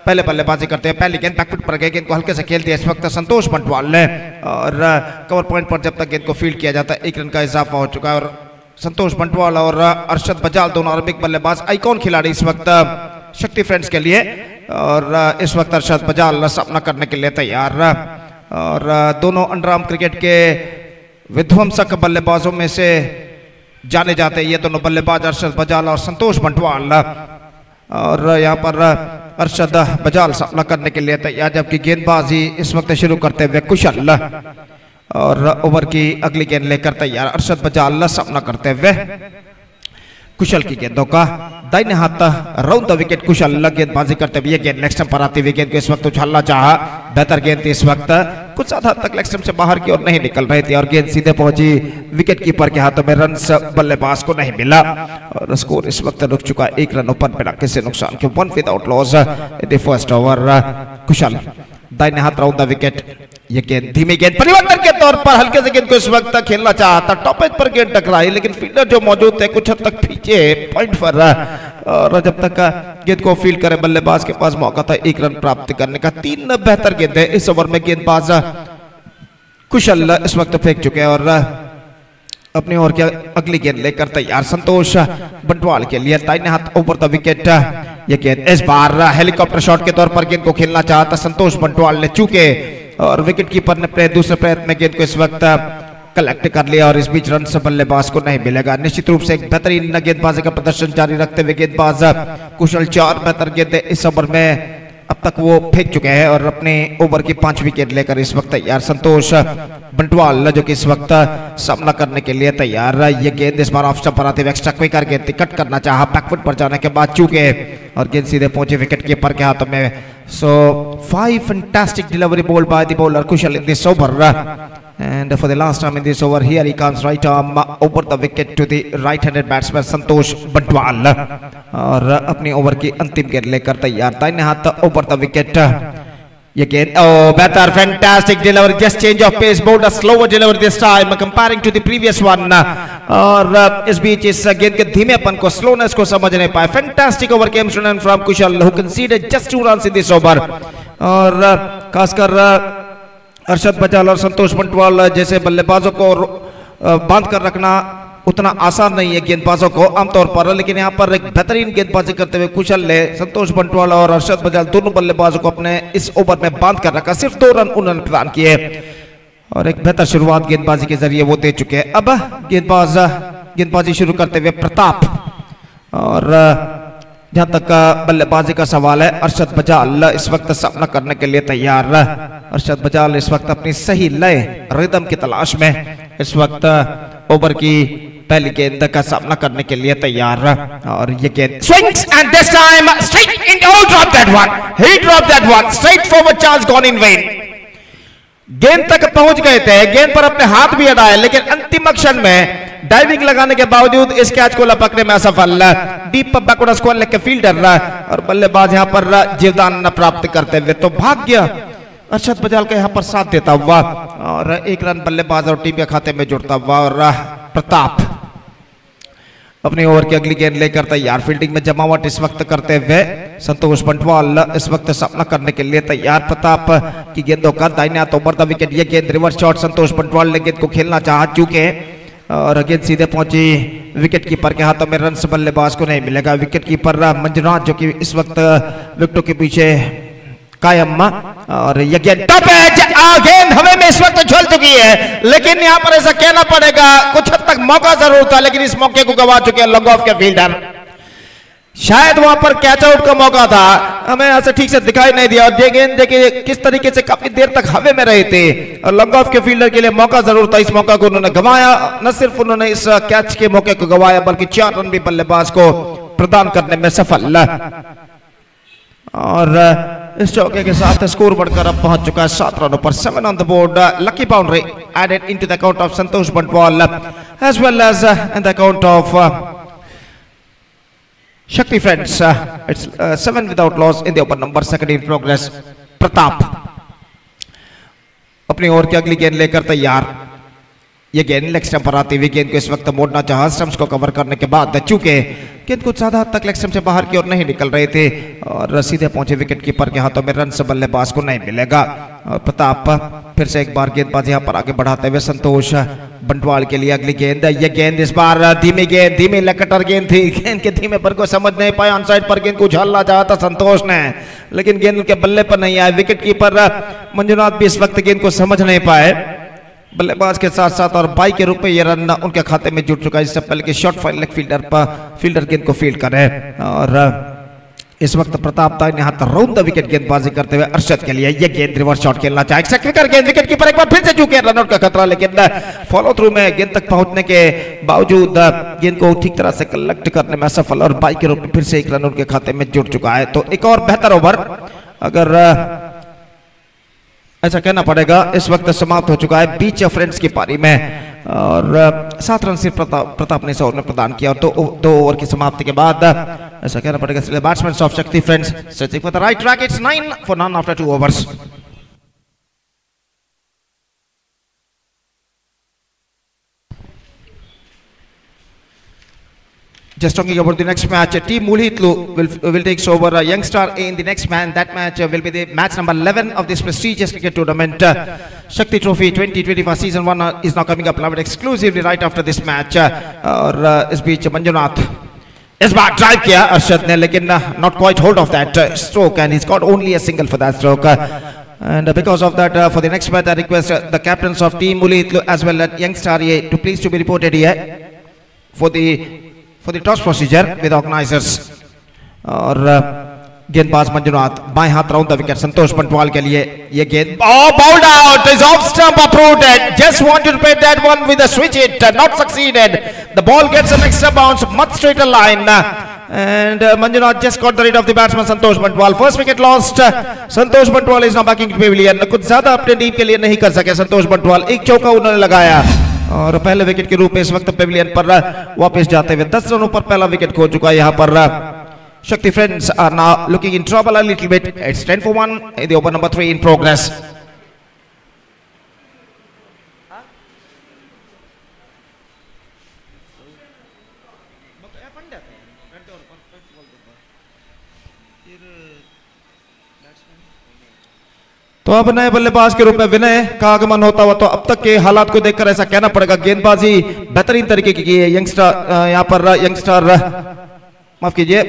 पहले बल्लेबाजी करते हैं. पहली गेंद बैकफुट पर गई, गेंद को हल्के से खेलती है इस वक्त संतोष बंटवाल ने, और कवर पॉइंट पर जब तक गेंद को फील्ड किया जाता है 1 रन का इजाफा हो चुका है. और संतोष बंटवाल और अरशद बजाल दोनों आरंभिक बल्लेबाज, आइकॉन खिलाड़ी इस वक्त शक्ति फ्रेंड्स के लिए, और इस वक्त अरशद बजाल सामना करने के लिए तैयार. और दोनों अंडरआर्म क्रिकेट के विध्वंसक बल्लेबाजों में से जाने जाते हैं ये दोनों बल्लेबाज, अरशद बजाल और संतोष बंटवाल. और यहाँ पर अरशद बजाल सामना करने के लिए तैयार, जबकि गेंदबाजी इस वक्त शुरू करते हुए कुशल, और ओवर की अगली गेंद लेकर तैयार अरशद बजाल सामना करते हुए कुशल की गेंदों का दाहिने हाथ राउंड द विकेट कुशल गेंदबाजी करते हुए गेंद लेग स्टंप पर आती हुई गेंद को इस वक्त उछालना चाहा. बेहतर गेंद थी इस वक्त, कुछ ज्यादा हद तक लेग स्टंप से बाहर की ओर नहीं निकल रही थी, और गेंद सीधे पहुंची विकेट कीपर के हाथों में. रन्स बल्लेबाज को नहीं मिला, और स्कोर इस वक्त रुक चुका 1 रन ऊपर बिना किसी नुकसान के. 1 without loss in the first over. Kushal दाहिने हाथ राउंड द विकेट, ये गेंद धीमी गेंद परिवर्तन के तौर पर हल्के से गेंद को इस वक्त खेलना चाहता, टॉप एज पर गेंद टकराई, लेकिन फील्डर जो मौजूद थे कुछ हद तक पीछे पॉइंट पर, और जब तक गेंद को फील्ड करे बल्लेबाज के पास मौका था 1 रन प्राप्त करने का. 3 बेहतर गेंद है इस ओवर में गेंदबाज कुशल इस वक्त फेंक चुके हैं, और अपनी ओर की अगली गेंद लेकर तैयार संतोष बंटवाल के लिए. दाहिने हाथ ओवर द विकेट, ये गेंद इस बार हेलीकॉप्टर शॉट के तौर पर गेंद को खेलना चाहता संतोष बंटवाल ने, चूके और विकेट कीपर ने दूसरे प्रयत्न में गेंद को इस वक्त कलेक्ट कर लिया, और इस बीच रन से बल्लेबाज को नहीं मिलेगा. निश्चित रूप से एक बेहतरीन गेंदबाजी का प्रदर्शन जारी रखते हुए गेंदबाज कुशल 4 बेहतर गेंदें इस ओवर में अब तक वो फेंक चुके हैं, और अपने ओवर की 5वीं गेंद लेकर इस वक्त तैयार संतोष बंटवाल जो कि इस वक्त सामना करने के लिए तैयार. ये गेंद इस बार ऑफ स्टंप पर आते हुए एक्स्ट्रा क्विकर गेंद कट करना चाहा, बैकफुट पर जाने के बाद चूके, और गेंद सीधे पहुंचे विकेट कीपर के हाथों में. So 5 fantastic delivery bowled by the bowler Kushal in this over, and for the last time in this over here he comes right arm over the wicket to the right-handed batsman Santosh Bantwal, और अपनी over की अंतिम गेंद लेकर तैयार. दाहिने हाथ over the wicket, ये गेंद बेहतर fantastic delivery, just change of pace, bowled a slower delivery this time comparing to the previous one, और इस बीच इस गेंद के धीमेपन को, स्लोनेस को समझ नहीं पाए. Fantastic over came from Kusal who considered just 2 runs in this over, और खासकर अरशद बजाल और संतोष बंटवाल जैसे बल्लेबाजों को बांध कर रखना उतना आसान नहीं है गेंदबाजों को आमतौर पर, लेकिन यहाँ पर एक बेहतरीन गेंदबाजी करते हुए कुशल ने संतोष बंटवाल और अरशद बजाल दोनों बल्लेबाजों को अपने इस ओवर में बांध कर रखा। सिर्फ 2 रन उन्होंने प्रदान किए और एक बेहतर शुरुआत गेंदबाजी के जरिए वो दे चुके हैं। अब गेंदबाजी शुरू करते हुए प्रताप, और जहां तक बल्लेबाजी का सवाल है अरशद बजाल इस वक्त सामना करने के लिए तैयार। अरशद बजाल इस वक्त अपनी सही लय रिदम की तलाश में इस वक्त ओवर की पहली गेंद का सामना करने के लिए तैयार। और ये गेंद swings and this time straight in, oh drop that one, he dropped that one, straight forward chance gone in vain। गेंद तक पहुंच गए थे, गेंद पर अपने हाथ भी अड़ाए, लेकिन अंतिम क्षण में डाइविंग लगाने के बावजूद इस कैच को लपकने में असफल। डीप बैकवर्ड स्क्वायर लेके फील्डर और बल्लेबाज यहां पर जीवदान न प्राप्त करते हुए, तो भाग्य अरशद बजाल का यहां पर साथ देता हुआ और 1 रन बल्लेबाज और टीम के खाते में जुड़ता हुआ। और प्रताप अपने ओवर की अगली गेंद लेकर तैयार। फील्डिंग में जमावट इस वक्त करते हुए संतोष बंटवाल इस वक्त सामना करने के लिए तैयार। प्रताप की गेंदों का दाहिने हाथ ओवर द विकेट, ये गेंद रिवर्स शॉट संतोष बंटवाल ने गेंद को खेलना चाहा चूके और गेंद सीधे पहुंची विकेट कीपर के हाथों में। रन बल्लेबाज को नहीं मिलेगा। विकेट कीपर मंजुनाथ जो कि इस वक्त विकेटों के पीछे कायम, और ये गेंद टॉप एज, गेंद हमें में इस वक्त झुल चुकी है, लेकिन यहां पर ऐसा कहना पड़ेगा कुछ हद तक मौका जरूर था, लेकिन इस मौके को गवा चुके हैं लॉन्ग ऑफ के फील्डर। शायद वहां पर कैच आउट का मौका था, हमें ऐसे ठीक से दिखाई नहीं दिया। और ये गेंद देखिए किस तरीके से काफी देर तक हवा में रहे थे, और लॉन्ग ऑफ के फील्डर के लिए मौका जरूर था। इस मौका को उन्होंने गंवाया। न सिर्फ उन्होंने इस कैच के मौके को गंवाया, बल्कि 4 रन भी बल्लेबाज को प्रदान करने में सफल। और इस चौके के साथ स्कोर बढ़कर अब पहुंच चुका है 7 रनों पर। 7 on the board. Lucky boundary added into the account of Santosh Bantwal as well as in the account of Shakthi friends. It's 7 without loss in the open number, second in progress. Pratap अपनी ओवर की अगली गेंद लेकर तैयार। ये गेंद लेग स्टंप पर आती हुई गेंद को इस वक्त मोड़ना चाहा स्टंप्स को कवर करने के बाद, चूंकि गेंद कुछ ज्यादा हद तक लेग स्टंप से बाहर की ओर नहीं निकल रहे थे और सीधे पहुंचे विकेट कीपर के हाथों में। रन से बल्लेबाज को नहीं मिलेगा। और प्रताप फिर से एक बार गेंदबाजी यहां पर आगे बढ़ाते हुए संतोष बंटवाल के लिए अगली गेंद। ये गेंद इस बार धीमी लकटर गेंद थी। गेंद के धीमे पर को समझ नहीं पाया। ऑन साइड पर गेंद को उछालना चाहा था संतोष ने, लेकिन गेंद के बल्ले पर नहीं आया। विकेट कीपर मंजुनाथ भी इस वक्त गेंद को समझ नहीं पाए। बल्लेबाज के साथ साथ और 22 के रूप में ये रन उनके खाते में जुड़ चुका है। इससे पहले कि शॉर्ट फाइल लेग फील्डर गेंद को फील्ड करे। और इस वक्त प्रताप दाहिने हाथ राउंड द विकेट गेंदबाजी करते हुए अरशद के लिए ये गेंद रिवर्स शॉट खेलना चाहे गेंद। विकेट कीपर एक बार फिर से चूके रन आउट का खतरा, लेकिन फॉलो थ्रू में गेंद तक पहुंचने के बावजूद गेंद को ठीक तरह से कलेक्ट करने में असफल। और 22 के रूप में फिर से 1 रन उनके खाते में जुड़ चुका है। तो एक और बेहतर ओवर अगर ऐसा कहना पड़ेगा इस वक्त समाप्त हो चुका है बीच फ्रेंड्स की पारी में। और 7 रन सिर्फ प्रताप ने इस ओवर में प्रदान किया। और 2 ओवर की समाप्ति के बाद ऐसा कहना पड़ेगा बैट्समैन ऑफ शक्ति friends searching for the right track. It's 9 for none after 2 overs. Just talking about the next match, Team Mully Hitler will take over Youngstar in the next match. That match will be the match number 11 of this prestigious cricket tournament. Shakthi Trophy 2025 Season 1 is now coming up live exclusively right after this match. और इस बीच मंजुनाथ इस बार drive किया अरशद ने, लेकिन not quite hold of that stroke and he's got only a single for that stroke. And because of that, for the next match, I request the captains of Team Mully Hitler as well as Youngstar to please to be reported here for the toss procedure with organizers. और गेंदबाज मंजुनाथ बाएं हाथ round the wicket Santosh Bantwal के लिए ये गेंद bowled out is off stump approved. Just wanted to play that one with a switch hit, not succeeded. The ball gets an extra bounce, much straighter line. And Manjunath just got the rid of the batsman Santosh Bantwal. First wicket lost. Santosh Bantwal is now back in pavilion. कुछ ज्यादा अपने team के लिए नहीं कर सके संतोष बंटवाल. एक चौका उन्होंने लगाया और पहले विकेट के रूप में इस वक्त पेविलियन पर वापस जाते हुए 10 रनों पर पहला विकेट खो चुका है. यहाँ पर Shakthi friends are now looking in trouble a little bit. It's 10 for 1 in the over number 3 in progress. तो अब नए बल्लेबाज के रूप में विनय का आगमन होता हुआ, तो अब तक के हालात को देखकर ऐसा कहना पड़ेगा गेंदबाजी बेहतरीन तरीके की की है यंगस्टर, यहाँ पर यंगस्टर माफ कीजिए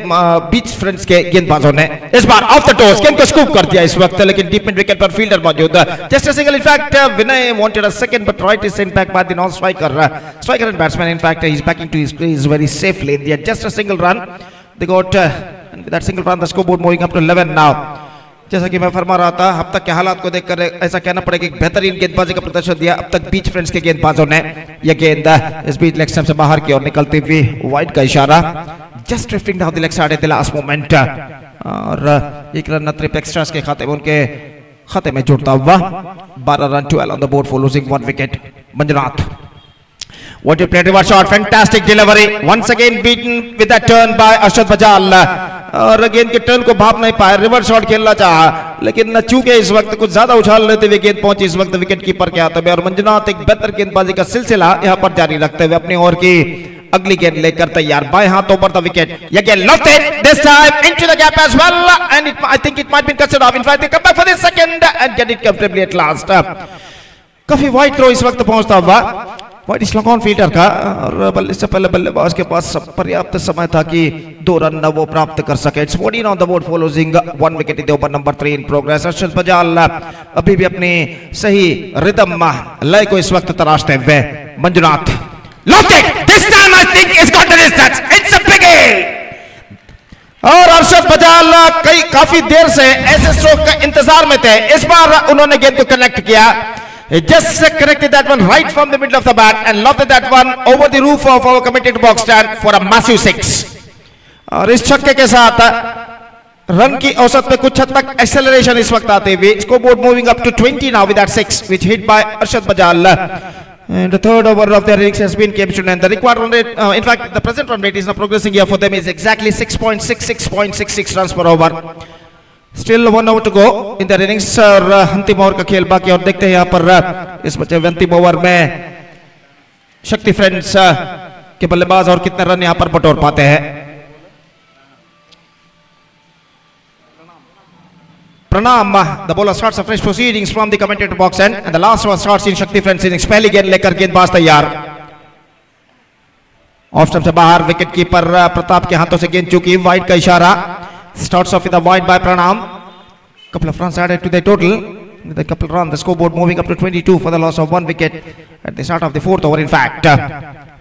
बीच फ्रेंड्स के गेंदबाजों ने इस बार ऑफ द टॉस गेंद को स्कूप कर दिया इस वक्त, लेकिन डीप मिड विकेट पर फील्डर मौजूद, just a single. In fact Vinay wanted a second but right is sent back by the non striker end batsman. In fact he is backing to his crease very safely in the just a single run they got, and with that single run the scoreboard moving up to 11 now. जैसा कि मैं फरमा रहा था, अब तक के हालात को देखकर ऐसा कहना पड़ेगा कि बेहतरीन गेंदबाजी का प्रदर्शन दिया अब तक बीच फ्रेंड्स के गेंदबाजों ने। यह गेंद इस बीच लेग स्टंप से बाहर की ओर निकलती हुई वाइड का इशारा, just drifting down the leg side eight the last moment, और एक रन ट्रिप एक्स्ट्रास के खाते में उनके खाते में जुड़ता हुआ 12 run 12 on the board for losing 1 wicket. Manjunath what a play reverse shot, fantastic delivery once again beaten with that turn by Ashwat Bajal, और गेंद के टर्न को भाप नहीं पाया, रिवर्स शॉट खेलना चाहा लेकिन चूंकि इस वक्त कुछ ज्यादा उछाल लेते हुए गेंद पहुंची इस वक्त विकेट कीपर के हाथों में, और मंजुनाथ एक बेहतर गेंदबाजी का सिलसिला यहां पर जारी रखते हुए अपनी ओर की अगली गेंद लेकर तैयार, बाएं हाथ ऊपर द विकेट, ये गेंद lofted this time into the gap as well, and I think it might be considered off. In fact they come back for the second and get it comfortably at last. काफी wide throw इस वक्त पहुंचता हुआ, wide slog on fielder का, और बल्ले से पहले बल्लेबाज के पास पर्याप्त समय था कि 2 रन वो प्राप्त कर सके। It's 14 on the board for losing 1 wicket in the over number 3 in progress. Arshad Bajal अभी भी अपनी सही रिदम लय को इस वक्त तराशते हुए। Manjunath lofted this time I think it's got the distance, it's a big hit, और अर्शद बजाल काफी देर से ऐसे स्ट्रोक का इंतजार में थे, इस बार उन्होंने गेंद को कनेक्ट किया, just connected that one right from the middle of the bat and lofted that one over the roof of our committed box stand for a massive 6, और इस छक्के के साथ रन की औसत में कुछ हद तक एक्सेलरेशन इस वक्त आते हुए, scoreboard moving up to 20 now with that 6 which hit by Ashwat Bajal, and the third over of their innings has been came to an end. The required run rate, in fact the present run rate is now progressing here for them is exactly 6.66 runs per over. Still 1 over to go in their innings, और अंतिम over का खेल बाकी, और देखते हैं यहाँ पर इस बचे अंतिम ओवर में शक्ति फ्रेंड्स के बल्लेबाज और कितने रन यहाँ पर बटोर पाते हैं। Pranam, the bowler starts a fresh proceedings from the commentator box end, and the last one starts in Shakthi friends innings। पहली गेंद लेकर गेंदबाज तैयार, ऑफ स्टंप से बाहर, विकेट कीपर प्रताप के हाथों से गेंद चुकी, वाइड का इशारा, starts off with a wide by Pranam, couple of runs added to the total with a couple run, the scoreboard moving up to 22 for the loss of 1 wicket at the start of the 4th over। in fact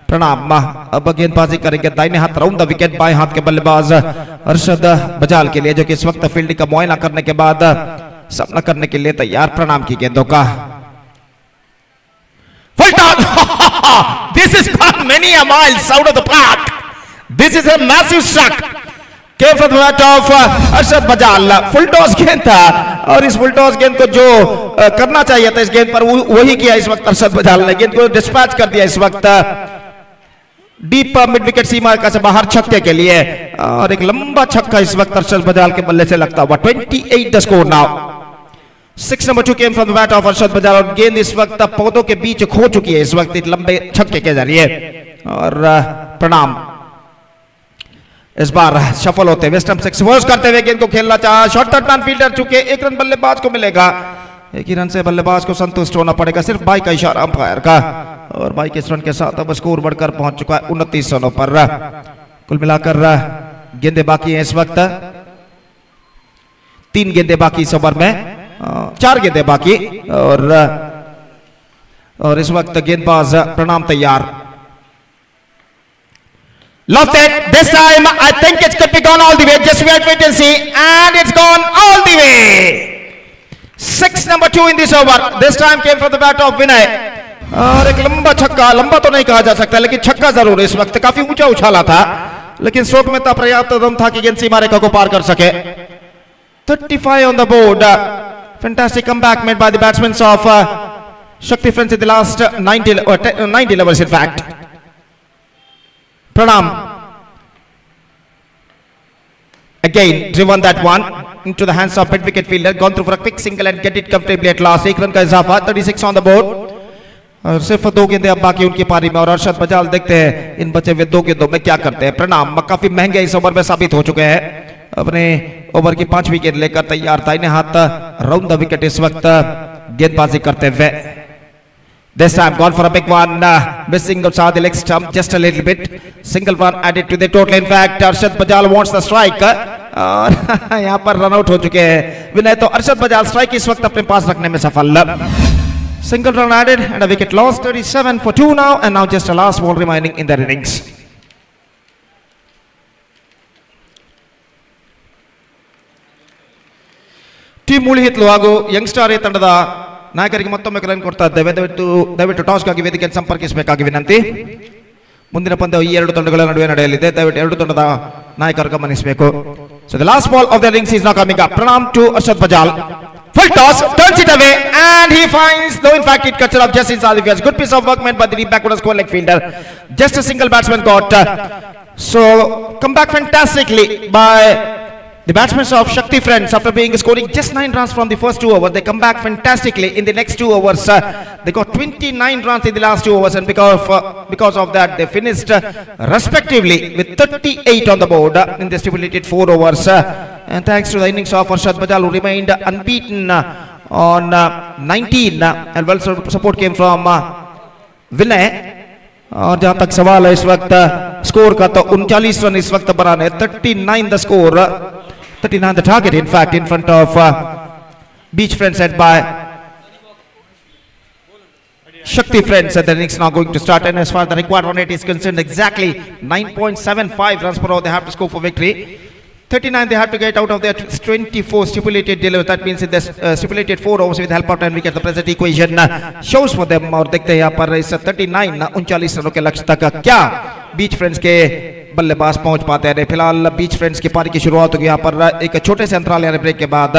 प्रणाम अब गेंदबाजी करेंगे दाहिने हाथ round the wicket, बाएं हाथ के बल्लेबाज अर्शद बजाल के लिए, जो कि इस वक्त फील्डिंग का मुआयना करने के बाद सामना करने के लिए तैयार। प्रणाम की गेंदों का full toss, this is gone many a miles out of the park, this is a massive struck came from the bat of Arshad Bajal. Full toss गेंद था, और इस फुल टॉस गेंद को जो करना चाहिए था इस गेंद पर वही किया इस वक्त अर्शद बजाल ने, गेंद को डिस्पैच कर दिया इस वक्त डीप मिड विकेट सीमा का से बाहर छक्के के लिए, और एक लंबा छक्का इस वक्त अर्शद बजाल के बल्ले से लगता हुआ। 28 the score now. 6 number 2 came from the bat of Arshad Bajal, और गेंद इस वक्त पौधों के बीच खो चुकी है इस वक्त एक लंबे छक्के के जरिए, और प्रणाम इस बार सफल होते हुए स्टंप से एक्सपोज करते हुए गेंद को खेलना चाहा, शॉर्ट टर्न फील्डर चुके, 1 रन बल्लेबाज को मिलेगा, 1 ही रन से बल्लेबाज को संतुष्ट होना पड़ेगा, सिर्फ बाई का इशारा अंपायर का, और बाई के इस रन के साथ अब स्कोर बढ़कर पहुंच चुका है 29 रनों पर। कुल मिलाकर गेंदे बाकी हैं इस वक्त, 3 गेंदे बाकी इस ओवर में, 4 गेंदे बाकी, और इस वक्त गेंदबाज प्रणाम तैयार। Lofted this time I think it could be gone all the way, just wait and see, and it's gone all the way। 6 number 2 in this over, this time came from the bat of Vinay, और एक लंबा छक्का, लंबा तो नहीं कहा जा सकता लेकिन छक्का जरूर इस वक्त, काफी ऊंचा उछाला था लेकिन स्ट्रोक में पर्याप्त दम था कि गेंद सीमा रेखा को पार कर सके। 35 on the board, fantastic comeback made by the batsmen of Shakthi friends in the last 90 levels in fact। Pranam again driven that one into the hands of mid wicket fielder, gone through for a quick single and get it comfortably at last। 1 run का इजाफा, 36 on the board, और सिर्फ 2 गेंदें अब बाकी उनकी पारी में, और अर्शद बजाल देखते हैं इन बचे हुए 2 गेंदों में क्या करते हैं। प्रणाम काफी महंगे इस ओवर में साबित हो चुके हैं, अपने ओवर की 5 विकेट लेकर तैयार, दाहिने हाथ राउंड द विकेट इस वक्त गेंदबाजी करते हुए. This time gone for a big one, missing outside the leg stump just a little bit. Single one added to the total. In fact, Arshad Bajal wants the strike. और यहाँ पर run out हो चुके हैं विनय. तो Arshad बजाल strike इस वक्त अपने पास रखने में सफल. Single run added and a wicket lost. 37 for 2 now, and now just a last ball remaining in their innings. Team Mulli Hithlu ಹಾಗೂ ಯಂಗ್ಸ್ಟಾರ್ ತಂಡದ ನಾಯಕರಿಗೆ ಮತ್ತೊಮ್ಮೆ ಕರೆ ಕೊಡ್ತಾ ಇದ್ದೇವೆ. ದಯವಿಟ್ಟು ಟಾಸ್ಗಾಗಿ ವೇದಿಕೆಯನ್ನು ಸಂಪರ್ಕಿಸಬೇಕಾಗಿ ವಿನಂತಿ. ಮುಂದಿನ ಪಂದ್ಯ ಈ ಎರಡು ತಂಡಗಳ ನಡುವೆ ನಡೆಯಲಿದೆ. ದಯವಿಟ್ಟು ಎರಡು ತಂಡದ ನಾಯಕರು ಗಮನಿಸಬೇಕು. So the last ball of the innings is now coming up. Pranam to Arshad Bajal. Full toss, turns it away, and he finds, though in fact it cuts it off just inside the field. Good piece of work made by the deep backward square leg fielder. Just a single batsman got. So come back fantastically by the batsmen of Shakthi friends after scoring just 9 runs from the first 2 overs. They come back fantastically in the next 2 overs. They got 29 runs in the last 2 overs, and because of that they finished respectively with 38 on the board in the stipulated 4 overs. And thanks to the innings of Arshad Bajal, who remained unbeaten on 19, and well support came from Vinay. और जहां तक सवाल है इस वक्त score का, तो 39 run इस वक्त बनाने. 39 the score, 39 the target in fact, in front of Beach Friends led by Shakthi Friends. And the innings now going to start, and as far as the required run rate is concerned, exactly 9.75 runs per over they have to score for victory. 39 they have to get out of their 24 stipulated delivery. That means in the stipulated 4 overs with help of 10 wickets, the present equation shows for them. और देखते हैं यहाँ पर इस 39 39 रनों के लक्ष्य तक क्या बीच फ्रेंड्स के बल्लेबाज पहुंच पाते हैं. फिलहाल बीच फ्रेंड्स की पारी की शुरुआत होगी यहाँ पर एक छोटे से अंतराल यानी ब्रेक के बाद.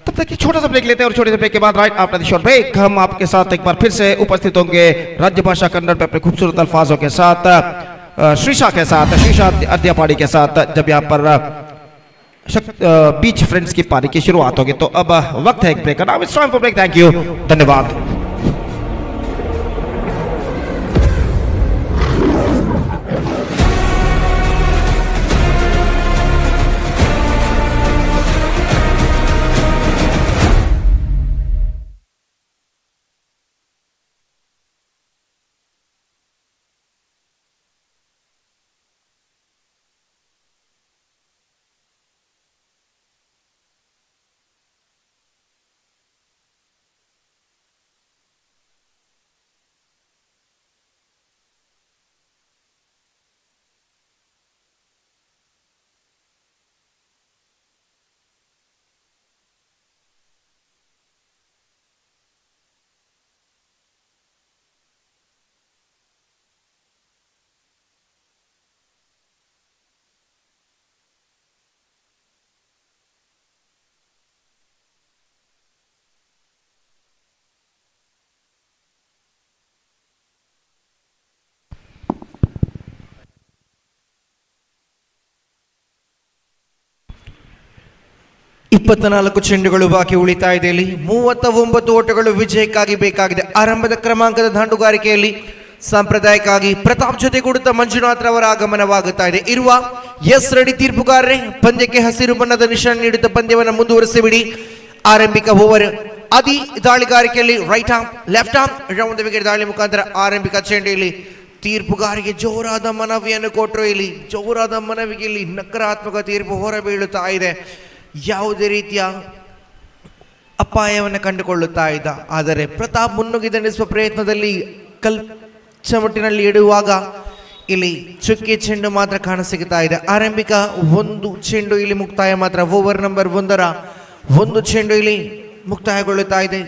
तब तक छोटा सा ब्रेक लेते हैं, और छोटे से ब्रेक के बाद right after the short break हम आपके साथ एक बार फिर से उपस्थित होंगे राज्य भाषा कन्नड़ पे अपने खूबसूरत अल्फाजों के साथ, श्रीशा के साथ, श्रीशा अद्यापाड़ी के साथ, जब यहाँ पर बीच फ्रेंड्स की पारी की शुरुआत होगी. तो अब वक्त है एक ब्रेक का. Now it's time for break. Thank you, धन्यवाद. ಇಪ್ಪತ್ನಾಲ್ಕು ಚೆಂಡುಗಳು ಬಾಕಿ ಉಳಿತಾ ಇದೆ. ಇಲ್ಲಿ 39 ಓಟಗಳು ವಿಜಯಕ್ಕಾಗಿ ಬೇಕಾಗಿದೆ. ಆರಂಭದ ಕ್ರಮಾಂಕದ ದಾಂಡುಗಾರಿಕೆಯಲ್ಲಿ ಸಾಂಪ್ರದಾಯಿಕವಾಗಿ ಪ್ರತಾಪ್ ಜೊತೆಗೂಡುತ್ತಾ ಮಂಜುನಾಥ್ ರವರ ಆಗಮನವಾಗುತ್ತಾ ಇದೆ. ಇರುವ ಎಸ್ ರೆಡಿ ತೀರ್ಪುಗಾರರೇ, ಪಂದ್ಯಕ್ಕೆ ಹಸಿರು ಬಣ್ಣದ ನಿಶಾನೆ ನೀಡುತ್ತಾ ಪಂದ್ಯವನ್ನು ಮುಂದುವರಿಸಿ ಬಿಡಿ. ಆರಂಭಿಕ ಓವರ್ ಅದಿ ದಾಳಿಗಾರಿಕೆಯಲ್ಲಿ right arm left arm round wicket ದಾಳಿ ಮುಖಾಂತರ ಆರಂಭಿಕ ಚೆಂಡು. ಇಲ್ಲಿ ತೀರ್ಪುಗಾರಿಗೆ ಜೋರಾದ ಮನವಿಯನ್ನು ಕೊಟ್ಟರು. ಇಲ್ಲಿ ಜೋರಾದ ಮನವಿಗೆ ಇಲ್ಲಿ ನಕಾರಾತ್ಮಕ ತೀರ್ಪು ಹೊರಬೀಳುತ್ತಾ ಇದೆ. ಯಾವುದೇ ರೀತಿಯ ಅಪಾಯವನ್ನು ಕಂಡುಕೊಳ್ಳುತ್ತಾ ಇದ್ದ. ಆದರೆ ಪ್ರತಾಪ್ ಮುನ್ನುಗ್ಗಿದೆನಿಸುವ ಪ್ರಯತ್ನದಲ್ಲಿ ಚಮಟಿನಲ್ಲಿ ಇಡುವಾಗ ಇಲ್ಲಿ ಚುಕ್ಕಿ ಚೆಂಡು ಮಾತ್ರ ಕಾಣಸಿಗುತ್ತಾ ಇದೆ. ಆರಂಭಿಕ ಒಂದು ಚೆಂಡು ಇಲ್ಲಿ ಮುಕ್ತಾಯ ಮಾತ್ರ. ಓವರ್ ನಂಬರ್ 1ರ ಒಂದು ಚೆಂಡು ಇಲ್ಲಿ ಮುಕ್ತಾಯಗೊಳ್ಳುತ್ತಾ ಇದೆ.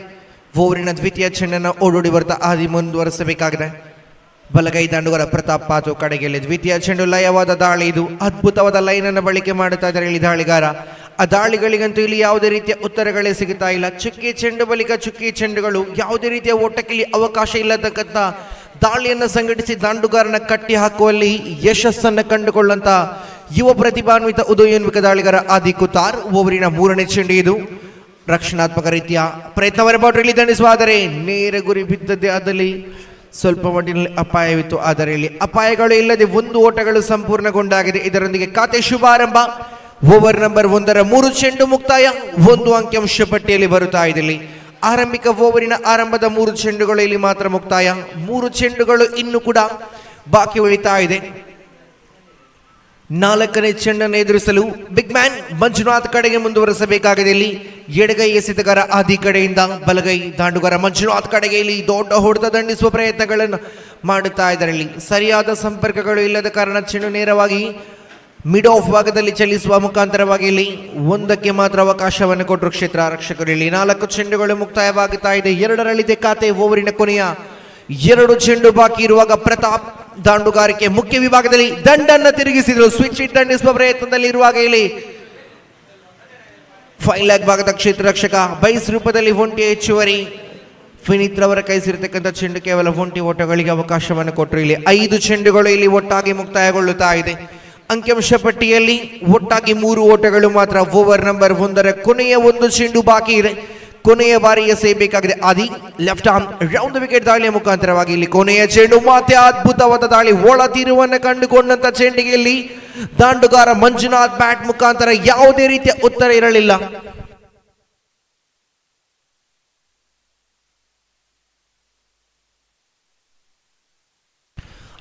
ಓವರಿನ ದ್ವಿತೀಯ ಚೆಂಡನ್ನು ಓಡೋಡಿ ಬರ್ತಾ ಆದಿ ಮುಂದುವರಿಸಬೇಕಾಗಿದೆ. ಬಲಗೈ ದಾಂಡುಗಾರ ಪ್ರತಾಪ್ ಪಾತು ಕಡೆಗೆ ದ್ವಿತೀಯ ಚೆಂಡು ಲಯವಾದ ದಾಳಿ. ಇದು ಅದ್ಭುತವಾದ ಲೈನ್ ಅನ್ನು ಬಳಕೆ ಮಾಡುತ್ತಾ ಇದ್ದಾರೆ ಇಲ್ಲಿ ದಾಳಿಗಾರ. ಆ ದಾಳಿಗಳಿಗಂತೂ ಇಲ್ಲಿ ಯಾವುದೇ ರೀತಿಯ ಉತ್ತರಗಳೇ ಸಿಗುತ್ತಾ ಇಲ್ಲ. ಚುಕ್ಕಿ ಚೆಂಡು ಬಳಿಕ ಚುಕ್ಕಿ ಚೆಂಡುಗಳು, ಯಾವುದೇ ರೀತಿಯ ಓಟಕ್ಕೆ ಇಲ್ಲಿ ಅವಕಾಶ ಇಲ್ಲತಕ್ಕಂಥ ದಾಳಿಯನ್ನು ಸಂಘಟಿಸಿ ದಾಂಡುಗಾರನ ಕಟ್ಟಿ ಹಾಕುವಲ್ಲಿ ಯಶಸ್ಸನ್ನು ಕಂಡುಕೊಳ್ಳುವಂತ ಯುವ ಪ್ರತಿಭಾನ್ವಿತ ಉದಯೋನ್ಮುಖ ದಾಳಿಗಾರ ಆದಿ ಕುತಾರ್. ಓವರಿನ 3ನೇ ಚೆಂಡು. ಇದು ರಕ್ಷಣಾತ್ಮಕ ರೀತಿಯ ಪ್ರಯತ್ನವನ್ನು ಬೌಂಡ್ರಿಯಲ್ಲಿ ದಂಡಿಸುವ, ಆದರೆ ನೇರ ಗುರಿ ಬಿದ್ದದ್ದೇ ಆದಲ್ಲಿ ಸ್ವಲ್ಪ ಮಟ್ಟಿನಲ್ಲಿ ಅಪಾಯವಿತ್ತು. ಆದರೆ ಇಲ್ಲಿ ಅಪಾಯಗಳು ಇಲ್ಲದೆ 1 ಓಟಗಳು ಸಂಪೂರ್ಣಗೊಂಡಾಗಿದೆ. ಇದರೊಂದಿಗೆ ಖಾತೆ ಶುಭಾರಂಭ. ಓವರ್ ನಂಬರ್ 1ರ 3 ಚೆಂಡು ಮುಕ್ತಾಯ, 1 ಅಂಕಿಅಂಶ ಪಟ್ಟಿಯಲ್ಲಿ ಬರುತ್ತಾ ಇದೆ. ಇಲ್ಲಿ ಆರಂಭಿಕ ಓವರಿನ ಆರಂಭದ 3 ಚೆಂಡುಗಳು ಇಲ್ಲಿ ಮಾತ್ರ ಮುಕ್ತಾಯ. 3 ಚೆಂಡುಗಳು ಇನ್ನು ಕೂಡ ಬಾಕಿ ಉಳಿತಾ ಇದೆ. 4ನೇ ಚೆಂಡನ್ನು ಎದುರಿಸಲು ಬಿಗ್ ಮ್ಯಾನ್ ಮಂಜುನಾಥ್ ಕಡೆಗೆ ಮುಂದುವರೆಸಬೇಕಾಗಿದೆ. ಇಲ್ಲಿ ಎಡಗೈ ಎಸೆತಗಾರ ಆದಿ ಕಡೆಯಿಂದ ಬಲಗೈ ದಾಂಡುಗಾರ ಮಂಜುನಾಥ್ ಕಡೆಗೆ ಇಲ್ಲಿ ದೊಡ್ಡ ಹೊಡೆತ ದಂಡಿಸುವ ಪ್ರಯತ್ನಗಳನ್ನು ಮಾಡುತ್ತಾ ಇದ್ದಾರೆ. ಇಲ್ಲಿ ಸರಿಯಾದ ಸಂಪರ್ಕಗಳು ಇಲ್ಲದ ಕಾರಣ ಚೆಂಡು ನೇರವಾಗಿ ಮಿಡ್ ಆಫ್ ಭಾಗದಲ್ಲಿ ಚಲಿಸುವ ಮುಖಾಂತರವಾಗಿ ಇಲ್ಲಿ 1ಕ್ಕೆ ಮಾತ್ರ ಅವಕಾಶವನ್ನು ಕೊಟ್ಟರು ಕ್ಷೇತ್ರ ಆರಕ್ಷಕರು. ಇಲ್ಲಿ 4 ಚೆಂಡುಗಳು ಮುಕ್ತಾಯವಾಗುತ್ತಾ ಇದೆ. 2ರಲ್ಲಿದೆ ಖಾತೆ. ಓವರಿನ ಕೊನೆಯ 2 ಚೆಂಡು ಬಾಕಿ ಇರುವಾಗ ಪ್ರತಾಪ್ ದಾಂಡುಗಾರಿಕೆ ಮುಖ್ಯ ವಿಭಾಗದಲ್ಲಿ ದಂಡನ್ನು ತಿರುಗಿಸಿದ್ರು. ಸ್ವಿಚ್ ಹಿಟ್ ದಂಡಿಸುವ ಪ್ರಯತ್ನದಲ್ಲಿ ಇರುವಾಗ ಇಲ್ಲಿ ಫೈನ್ ಲೆಗ್ ಭಾಗದ ಕ್ಷೇತ್ರ ರಕ್ಷಕ ಬೈಸ್ ರೂಪದಲ್ಲಿ ಒಂಟಿ ಹೆಚ್ಚುವರಿ ವಿನೀತ್ ರವರ ಕೈ ಸೇರಿರ್ತಕ್ಕಂಥ ಚೆಂಡು ಕೇವಲ ಒಂಟಿ ಓಟಗಳಿಗೆ ಅವಕಾಶವನ್ನು ಕೊಟ್ಟರು. ಇಲ್ಲಿ 5 ಚೆಂಡುಗಳು ಇಲ್ಲಿ ಒಟ್ಟಾಗಿ ಮುಕ್ತಾಯಗೊಳ್ಳುತ್ತಾ ಇದೆ. ಅಂಕಿಅಂಶ ಪಟ್ಟಿಯಲ್ಲಿ ಒಟ್ಟಾಗಿ 3 ಓಟಗಳು ಮಾತ್ರ. ಓವರ್ ನಂಬರ್ 1ರ ಕೊನೆಯ 1 ಚೆಂಡು ಬಾಕಿ ಇದೆ. ಕೊನೆಯ ಬಾರಿ ಎಸೆಯಬೇಕಾಗಿದೆ. ಆದಿ ಲೆಫ್ಟ್ ಆರ್ಮ್ ರೌಂಡ್ ವಿಕೆಟ್ ದಾಳಿಯ ಮುಖಾಂತರವಾಗಿ ಇಲ್ಲಿ ಕೊನೆಯ ಚೆಂಡು ಮತ್ತೆ ಅದ್ಭುತವಾದ ದಾಳಿ, ಒಳ ತೀರುವನ್ನು ಕಂಡುಕೊಂಡಂತ ಚೆಂಡಿಗೆ ಇಲ್ಲಿ ದಾಂಡುಗಾರ ಮಂಜುನಾಥ್ ಬ್ಯಾಟ್ ಮುಖಾಂತರ ಯಾವುದೇ ರೀತಿಯ ಉತ್ತರ ಇರಲಿಲ್ಲ.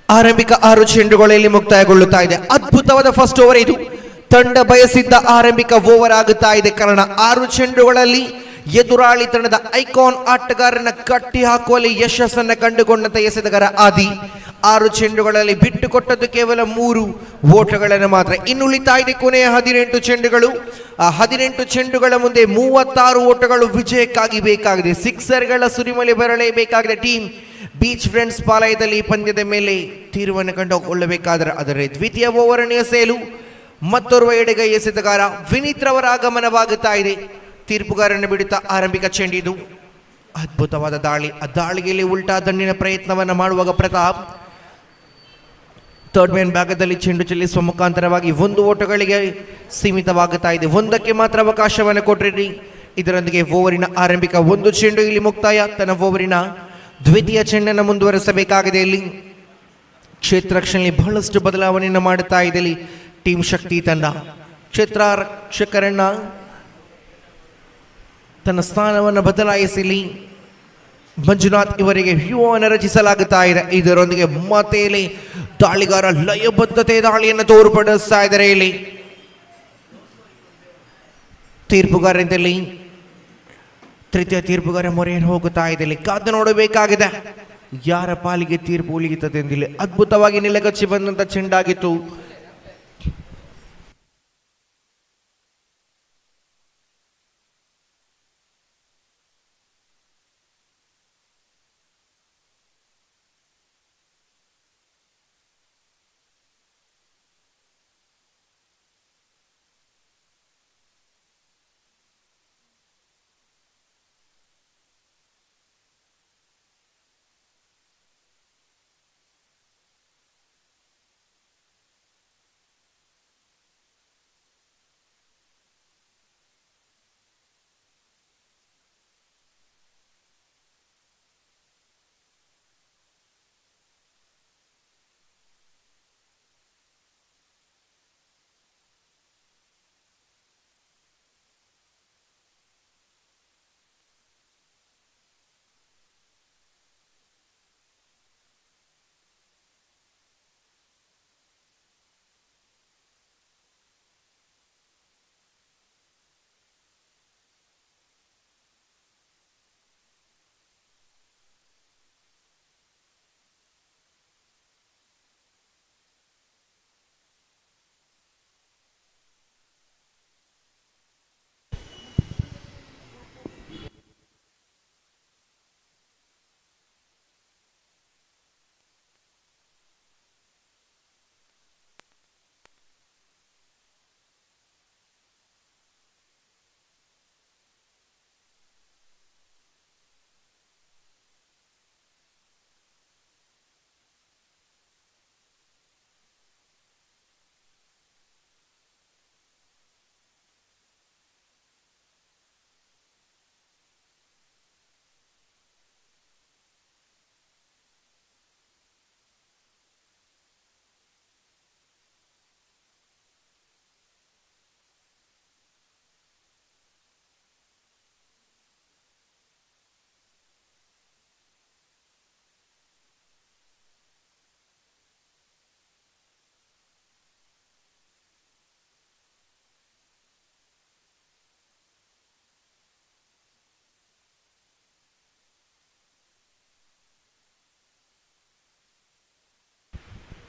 ಆರಂಭಿಕ 6 ಚೆಂಡುಗಳಲ್ಲಿ ಮುಕ್ತಾಯಗೊಳ್ಳುತ್ತಾ ಇದೆ. ಅದ್ಭುತವಾದ ಫಸ್ಟ್ ಓವರ್ ಇದು. ತಂಡ ಬಯಸಿದ್ದ ಆರಂಭಿಕ ಓವರ್ ಆಗುತ್ತಾ ಇದೆ. ಕಾರಣ 6 ಚೆಂಡುಗಳಲ್ಲಿ ಎದುರಾಳಿ ತಂಡದ ಐಕಾನ್ ಆಟಗಾರನ ಕಟ್ಟಿ ಹಾಕುವಲ್ಲಿ ಯಶಸ್ಸನ್ನು ಕಂಡುಕೊಂಡಂತ ಎಸೆತಗಾರ ಆದಿ 6 ಚೆಂಡುಗಳಲ್ಲಿ ಬಿಟ್ಟು ಕೊಟ್ಟದ್ದು ಕೇವಲ 3 ಓಟಗಳನ್ನು ಮಾತ್ರ. ಇನ್ನುಳಿತಾ ಇದೆ ಕೊನೆಯ 18 ಚೆಂಡುಗಳು. ಆ 18 ಚೆಂಡುಗಳ ಮುಂದೆ 36 ಓಟಗಳು ವಿಜಯಕ್ಕಾಗಿ ಬೇಕಾಗಿದೆ. ಸಿಕ್ಸರ್ಗಳ ಸುರಿಮಳೆ ಬರಲೇಬೇಕಾಗಿದೆ. ಟೀಮ್ ಬೀಚ್ ಫ್ರೆಂಡ್ಸ್ ಪಾಲಯದಲ್ಲಿ ಪಂದ್ಯದ ಮೇಲೆ ತೀರ್ವನ್ನು ಕಂಡುಕೊಳ್ಳಬೇಕಾದರೆ ಅದರ ದ್ವಿತೀಯ ಓವರ್ ಅನ್ನು ಎಸೆಯಲು ಮತ್ತೋರ್ವ ಎಡಗೈ ಎಸೆತಗಾರ ವಿನೀತ್ ರವರ ಆಗಮನವಾಗುತ್ತಾ ಇದೆ. ತೀರ್ಪುಗಾರನ್ನು ಬಿಡುತ್ತಾ ಆರಂಭಿಕ ಚೆಂಡಿದು. ಅದ್ಭುತವಾದ ದಾಳಿ. ಆ ದಾಳಿಯಲ್ಲಿ ಉಲ್ಟಾ ದಂಡಿನ ಪ್ರಯತ್ನವನ್ನು ಮಾಡುವಾಗ ಪ್ರತಾಪ್ ಥರ್ಡ್ ಮ್ಯಾನ್ ಭಾಗದಲ್ಲಿ ಚೆಂಡು ಚಲಿಸುವ ಮುಖಾಂತರವಾಗಿ 1 ಓಟಗಳಿಗೆ ಸೀಮಿತವಾಗುತ್ತಾ ಇದೆ. 1ಕ್ಕೆ ಮಾತ್ರ ಅವಕಾಶವನ್ನು ಕೊಟ್ಟಿರಿ. ಇದರೊಂದಿಗೆ ಓವರಿನ ಆರಂಭಿಕ 1 ಚೆಂಡು ಇಲ್ಲಿ ಮುಕ್ತಾಯ. ತನ್ನ ಓವರಿನ ದ್ವಿತೀಯ ಚೆಂಡನ್ನು ಮುಂದುವರೆಸಬೇಕಾಗಿದೆ. ಇಲ್ಲಿ ಕ್ಷೇತ್ರ ರಕ್ಷಣೆಯಲ್ಲಿ ಬಹಳಷ್ಟು ಬದಲಾವಣೆಯನ್ನು ಮಾಡುತ್ತಾ ಇದೆ. ಇಲ್ಲಿ ಟೀಮ್ ಶಕ್ತಿ ತಂಡ ಕ್ಷೇತ್ರ ರಕ್ಷಕರನ್ನ ತನ್ನ ಸ್ಥಾನವನ್ನು ಬದಲಾಯಿಸಲಿ ಮಂಜುನಾಥ್ ಇವರಿಗೆ ವ್ಯೂಹವನ್ನು ರಚಿಸಲಾಗುತ್ತಾ ಇದೆ. ಇದರೊಂದಿಗೆ ಮತ್ತೆ ಇಲ್ಲಿ ದಾಳಿಗಾರ ಲಯಬದ್ಧತೆ ದಾಳಿಯನ್ನು ತೋರ್ಪಡಿಸ್ತಾ ಇದ್ದಾರೆ. ಇಲ್ಲಿ ತೀರ್ಪುಗಾರದಲ್ಲಿ ತೃತೀಯ ತೀರ್ಪುಗಾರ ಮೊರೆಯನ್ನು ಹೋಗುತ್ತಾ ಇದೆ. ಇಲ್ಲಿ ಕಾದು ನೋಡಬೇಕಾಗಿದೆ ಯಾರ ಪಾಲಿಗೆ ತೀರ್ಪು ಉಳಿಯುತ್ತದೆ ಎಂದಿಲ್ಲಿ. ಅದ್ಭುತವಾಗಿ ನೆಲಗಚ್ಚಿ ಬಂದಂತ ಚೆಂಡಾಗಿತ್ತು.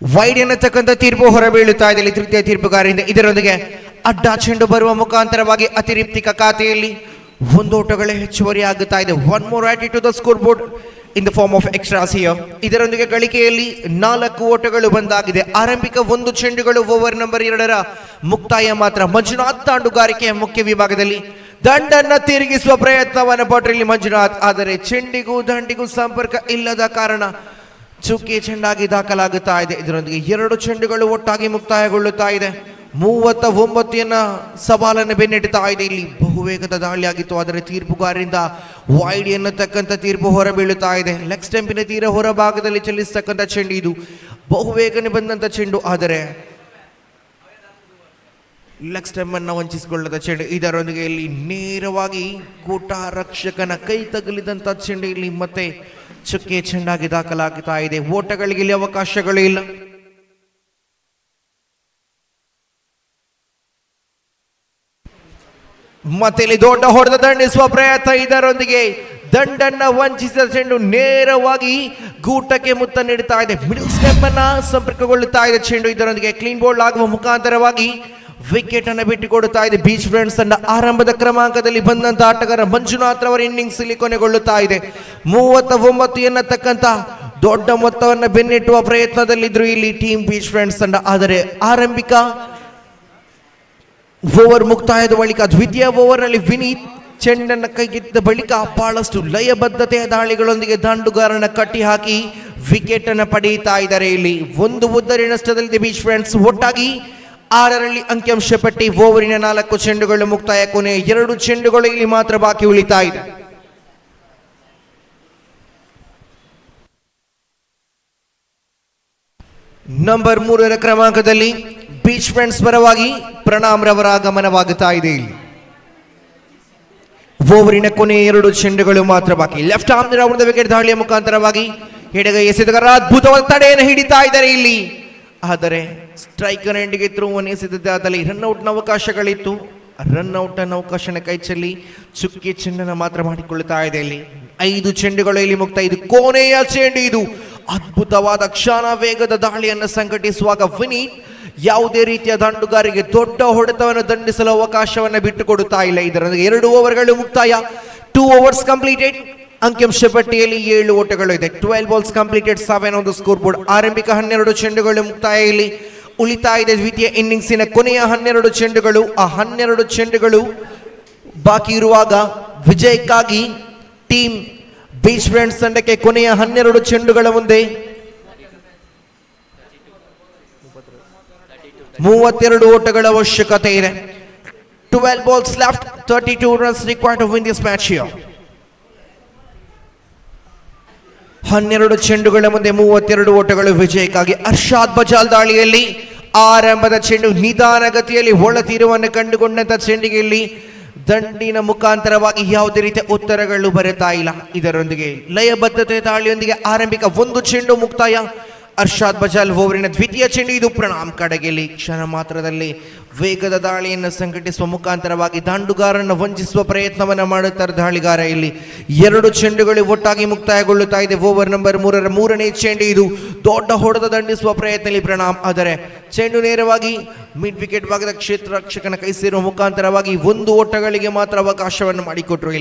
ವೈಡ್ ಎನ್ನತಕ್ಕಂಥ ತೀರ್ಪು ಹೊರಬೀಳುತ್ತಾ ಇದೆ ಇಲ್ಲಿ ತೃತೀಯ ತೀರ್ಪುಗಾರರಿಂದ. ಇದರೊಂದಿಗೆ ಅಡ್ಡ ಚೆಂಡು ಬರುವ ಮುಖಾಂತರವಾಗಿ ಅತಿರಿಕ್ತಿಕ ಖಾತೆಯಲ್ಲಿ ಒಂದು ಓಟಗಳೇ ಹೆಚ್ಚುವರಿ ಆಗುತ್ತಾ ಇದೆ. One more add to the score board in the form of extras here. ಇದರೊಂದಿಗೆ ಗಳಿಕೆಯಲ್ಲಿ 4 ಓಟಗಳು ಬಂದಾಗಿದೆ. ಆರಂಭಿಕ 1 ಚೆಂಡುಗಳು ಓವರ್ ನಂಬರ್ 2ರ ಮುಕ್ತಾಯ ಮಾತ್ರ. ಮಂಜುನಾಥ್ ದಾಂಡುಗಾರಿಕೆಯ ಮುಖ್ಯ ವಿಭಾಗದಲ್ಲಿ ದಂಡನ್ನ ತಿರುಗಿಸುವ ಪ್ರಯತ್ನವನ್ನು ಪಟ್ಟರಲ್ಲಿ ಮಂಜುನಾಥ್, ಆದರೆ ಚೆಂಡಿಗೂ ದಂಡಿಗೂ ಸಂಪರ್ಕ ಇಲ್ಲದ ಕಾರಣ ಚುಕ್ಕಿ ಚೆಂಡಾಗಿ ದಾಖಲಾಗುತ್ತಾ ಇದೆ. ಇದರೊಂದಿಗೆ 2 ಚೆಂಡುಗಳು ಒಟ್ಟಾಗಿ ಮುಕ್ತಾಯಗೊಳ್ಳುತ್ತಾ ಇದೆ. 39 ಸವಾಲನ್ನು ಬೆನ್ನಟ್ಟುತ್ತಾ ಇದೆ. ಇಲ್ಲಿ ಬಹುವೇಗದ ದಾಳಿಯಾಗಿತ್ತು, ಆದರೆ ತೀರ್ಪುಗಾರರಿಂದ ವೈಡ್ ಎನ್ನತಕ್ಕಂಥ ತೀರ್ಪು ಹೊರಬೀಳುತ್ತಾ ಇದೆ. ಲೆಗ್ ಸ್ಟಂಪಿನ ತೀರ ಹೊರಭಾಗದಲ್ಲಿ ಚಲಿಸತಕ್ಕಂಥ ಚೆಂಡು ಇದು. ಬಹುವೇಗನೆ ಬಂದಂಥ ಚೆಂಡು, ಆದರೆ ಲೆಗ್ ಸ್ಟಂಪ್ ಅನ್ನು ವಂಚಿಸಿಕೊಳ್ಳದ ಚೆಂಡು. ಇದರೊಂದಿಗೆ ಇಲ್ಲಿ ನೇರವಾಗಿ ಕೂಟ ರಕ್ಷಕನ ಕೈ ತಗುಲಿದಂಥ ಚೆಂಡು ಇಲ್ಲಿ ಮತ್ತೆ ಚುಕ್ಕೆ ಚೆಂಡಾಗಿ ದಾಖಲಾಗುತ್ತಾ ಇದೆ. ಓಟಗಳಿಗೆ ಇಲ್ಲಿ ಅವಕಾಶಗಳು ಇಲ್ಲ. ಮತ್ತೆ ಇಲ್ಲಿ ದೊಡ್ಡ ಹೊಡೆದ ದಂಡಿಸುವ ಪ್ರಯತ್ನ. ಇದರೊಂದಿಗೆ ದಂಡನ್ನ ವಂಚಿಸಿದ ಚೆಂಡು ನೇರವಾಗಿ ಗೂಟಕ್ಕೆ ಮುತ್ತ ನೀಡುತ್ತಾ ಇದೆ. ಮಿಡಲ್ ಸ್ಟೆಪ್ ಅನ್ನ ಸಂಪರ್ಕಗೊಳ್ಳುತ್ತಾ ಇದೆ ಚೆಂಡು. ಇದರೊಂದಿಗೆ ಕ್ಲೀನ್ ಬೋಲ್ಡ್ ಆಗುವ ಮುಖಾಂತರವಾಗಿ ವಿಕೆಟ್ ಅನ್ನು ಬಿಟ್ಟುಕೊಡುತ್ತಾ ಇದೆ ಬೀಚ್ ಫ್ರೆಂಡ್ಸ್ ತಂಡ. ಆರಂಭದ ಕ್ರಮಾಂಕದಲ್ಲಿ ಬಂದಂತ ಆಟಗಾರ ಮಂಜುನಾಥ್ ರವರ ಇನ್ನಿಂಗ್ಸ್ ಇಲ್ಲಿ ಕೊನೆಗೊಳ್ಳುತ್ತಾ ಇದೆ. 39 ಎನ್ನತಕ್ಕಂಥ ದೊಡ್ಡ ಮೊತ್ತವನ್ನು ಬೆನ್ನೆಟ್ಟುವ ಪ್ರಯತ್ನದಲ್ಲಿದ್ರು ಇಲ್ಲಿ ಟೀಮ್ ಬೀಚ್ ಫ್ರೆಂಡ್ಸ್ ತಂಡ. ಆದರೆ ಆರಂಭಿಕ ಓವರ್ ಮುಕ್ತಾಯದ ಬಳಿಕ ದ್ವಿತೀಯ ಓವರ್ನಲ್ಲಿ ವಿನೀತ್ ಚೆಂಡನ್ನು ಕೈಗೆತ್ತಿದ ಬಳಿಕ ಬಹಳಷ್ಟು ಲಯಬದ್ಧತೆಯ ದಾಳಿಗಳೊಂದಿಗೆ ದಾಂಡುಗಾರನ ಕಟ್ಟಿ ಹಾಕಿ ವಿಕೆಟ್ ಅನ್ನು ಪಡೆಯುತ್ತಾ ಇದ್ದಾರೆ. ಇಲ್ಲಿ 1 ಉದ್ದರಿ ನಷ್ಟದಲ್ಲಿದೆ ಬೀಚ್ ಫ್ರೆಂಡ್ಸ್. ಒಟ್ಟಾಗಿ 6ರಲ್ಲಿ ಅಂಕಿಅಂಶ ಪಟ್ಟಿ. ಓವರಿನ 4 ಚೆಂಡುಗಳು ಮುಕ್ತಾಯ. ಕೊನೆ 2 ಚೆಂಡುಗಳು ಇಲ್ಲಿ ಮಾತ್ರ ಬಾಕಿ ಉಳಿತಾ ಇದೆ. ನಂಬರ್ 3ರ ಕ್ರಮಾಂಕದಲ್ಲಿ ಬೀಚ್ ಫ್ರೆಂಡ್ಸ್ ಪರವಾಗಿ ಪ್ರಣಾಮ್ ರವರ ಆಗಮನವಾಗುತ್ತಾ ಇದೆ. ಇಲ್ಲಿ ಓವರಿನ ಕೊನೆ 2 ಚೆಂಡುಗಳು ಮಾತ್ರ ಬಾಕಿ. ಲೆಫ್ಟ್ ಆರ್ಮ್ ರೌಂಡ್ ವಿಕೆಟ್ ದಾಳಿಯ ಮುಖಾಂತರವಾಗಿ ಎಡಗೈ ಎಸೆತಗಾರ ಅದ್ಭುತವಾದ ತಡೆಯನ್ನು ಹಿಡಿತಾ ಇದ್ದಾರೆ ಇಲ್ಲಿ. ಆದರೆ ಸ್ಟ್ರೈಕರ್ ಎಂಡಿಗೆ ಥ್ರೋವನ್ನು ಎಸೆದಿದ್ದಾದಲ್ಲಿ ರನ್ಔಟ್ನ ಅವಕಾಶಗಳಿತ್ತು. ರನ್ಔಟ್ ಅನ್ನು ಅವಕಾಶನ ಕೈ ಚೆಲ್ಲಿ ಚುಕ್ಕಿ ಚೆಂಡನ್ನು ಮಾತ್ರ ಮಾಡಿಕೊಳ್ಳುತ್ತಾ ಇದೆ. ಇಲ್ಲಿ 5 ಚೆಂಡುಗಳು ಇಲ್ಲಿ ಮುಕ್ತ. ಇದು ಕೊನೆಯ ಚೆಂಡು. ಇದು ಅದ್ಭುತವಾದ ಕ್ಷಣ ವೇಗದ ದಾಳಿಯನ್ನು ಸಂಘಟಿಸುವಾಗ ವಿನೀತ್ ಯಾವುದೇ ರೀತಿಯ ದಂಡುಗಾರಿಗೆ ದೊಡ್ಡ ಹೊಡೆತವನ್ನು ದಂಡಿಸಲು ಅವಕಾಶವನ್ನು ಬಿಟ್ಟುಕೊಡುತ್ತಾ ಇಲ್ಲ. ಇದರೊಂದಿಗೆ 2 ಓವರ್ಗಳು ಮುಕ್ತಾಯ. 2 overs ಕಂಪ್ಲೀಟೆಡ್. ಅಂಕಿಅಂಶ ಪಟ್ಟಿಯಲ್ಲಿ 7 ಓಟಗಳು ಇದೆ. 12 balls completed, 7 on the score board. ಆರಂಭಿಕ 12 ಚೆಂಡುಗಳು ಮುಕ್ತಾಯ. ಇಲ್ಲಿ ಉಳಿತಾ ಇದೆ ದ್ವಿತೀಯ ಇನ್ನಿಂಗ್ಸಿನ ಕೊನೆಯ 12 ಚೆಂಡುಗಳು. ಆ 12 ಚೆಂಡುಗಳು ಬಾಕಿ ಇರುವಾಗ ವಿಜಯಕ್ಕಾಗಿ ಟೀಮ್ ಬೀಚ್ ಫ್ರೆಂಡ್ಸ್ ತಂಡಕ್ಕೆ ಕೊನೆಯ 12 ಚೆಂಡುಗಳ ಮುಂದೆ 32 ಓಟಗಳ ಅವಶ್ಯಕತೆ ಇದೆ. 12 balls left, 32 runs required to win this match here. 12 ಚೆಂಡುಗಳ ಮುಂದೆ 32 ಓಟಗಳು ವಿಜಯಕ್ಕಾಗಿ. ಅರ್ಷಾದ್ ಬಜಾಲ್ ದಾಳಿಯಲ್ಲಿ ಆರಂಭದ ಚೆಂಡು ನಿಧಾನಗತಿಯಲ್ಲಿ ಒಳತೀರುವನ್ನು ಕಂಡುಕೊಂಡಂತ ಚೆಂಡಿಗೆ ಇಲ್ಲಿ ದಂಡಿನ ಮುಖಾಂತರವಾಗಿ ಯಾವುದೇ ರೀತಿಯ ಉತ್ತರಗಳು ಬರುತ್ತಾ ಇಲ್ಲ. ಇದರೊಂದಿಗೆ ಲಯಬದ್ಧತೆ ದಾಳಿಯೊಂದಿಗೆ ಆರಂಭಿಕ 1 ಚೆಂಡು ಮುಕ್ತಾಯ. ಅರ್ಷಾದ್ ಬಜಾಲ್ ಓವರಿನ ದ್ವಿತೀಯ ಚೆಂಡು. ಇದು ಪ್ರಣಾಮ್ ಕಡೆಗೆಲ್ಲಿ ಕ್ಷಣ ಮಾತ್ರದಲ್ಲಿ ವೇಗದ ದಾಳಿಯನ್ನು ಸಂಘಟಿಸುವ ಮುಖಾಂತರವಾಗಿ ದಾಂಡುಗಾರನ್ನು ವಂಚಿಸುವ ಪ್ರಯತ್ನವನ್ನು ಮಾಡುತ್ತಾರೆ ದಾಳಿಗಾರ. ಇಲ್ಲಿ 2 ಚೆಂಡುಗಳು ಒಟ್ಟಾಗಿ ಮುಕ್ತಾಯಗೊಳ್ಳುತ್ತಾ ಇದೆ. ಓವರ್ ನಂಬರ್ 3ರ 3ನೇ ಚೆಂಡು. ಇದು ದೊಡ್ಡ ಹೊಡೆದ ದಂಡಿಸುವ ಪ್ರಯತ್ನದಲ್ಲಿ ಪ್ರಣಾಮ್, ಆದರೆ ಚೆಂಡು ನೇರವಾಗಿ ಮಿಡ್ ವಿಕೆಟ್ ಭಾಗದ ಕ್ಷೇತ್ರ ರಕ್ಷಕನ ಕೈ ಸೇರುವ ಮುಖಾಂತರವಾಗಿ 1 ಓಟಗಳಿಗೆ ಮಾತ್ರ ಅವಕಾಶವನ್ನು ಮಾಡಿಕೊಟ್ರು.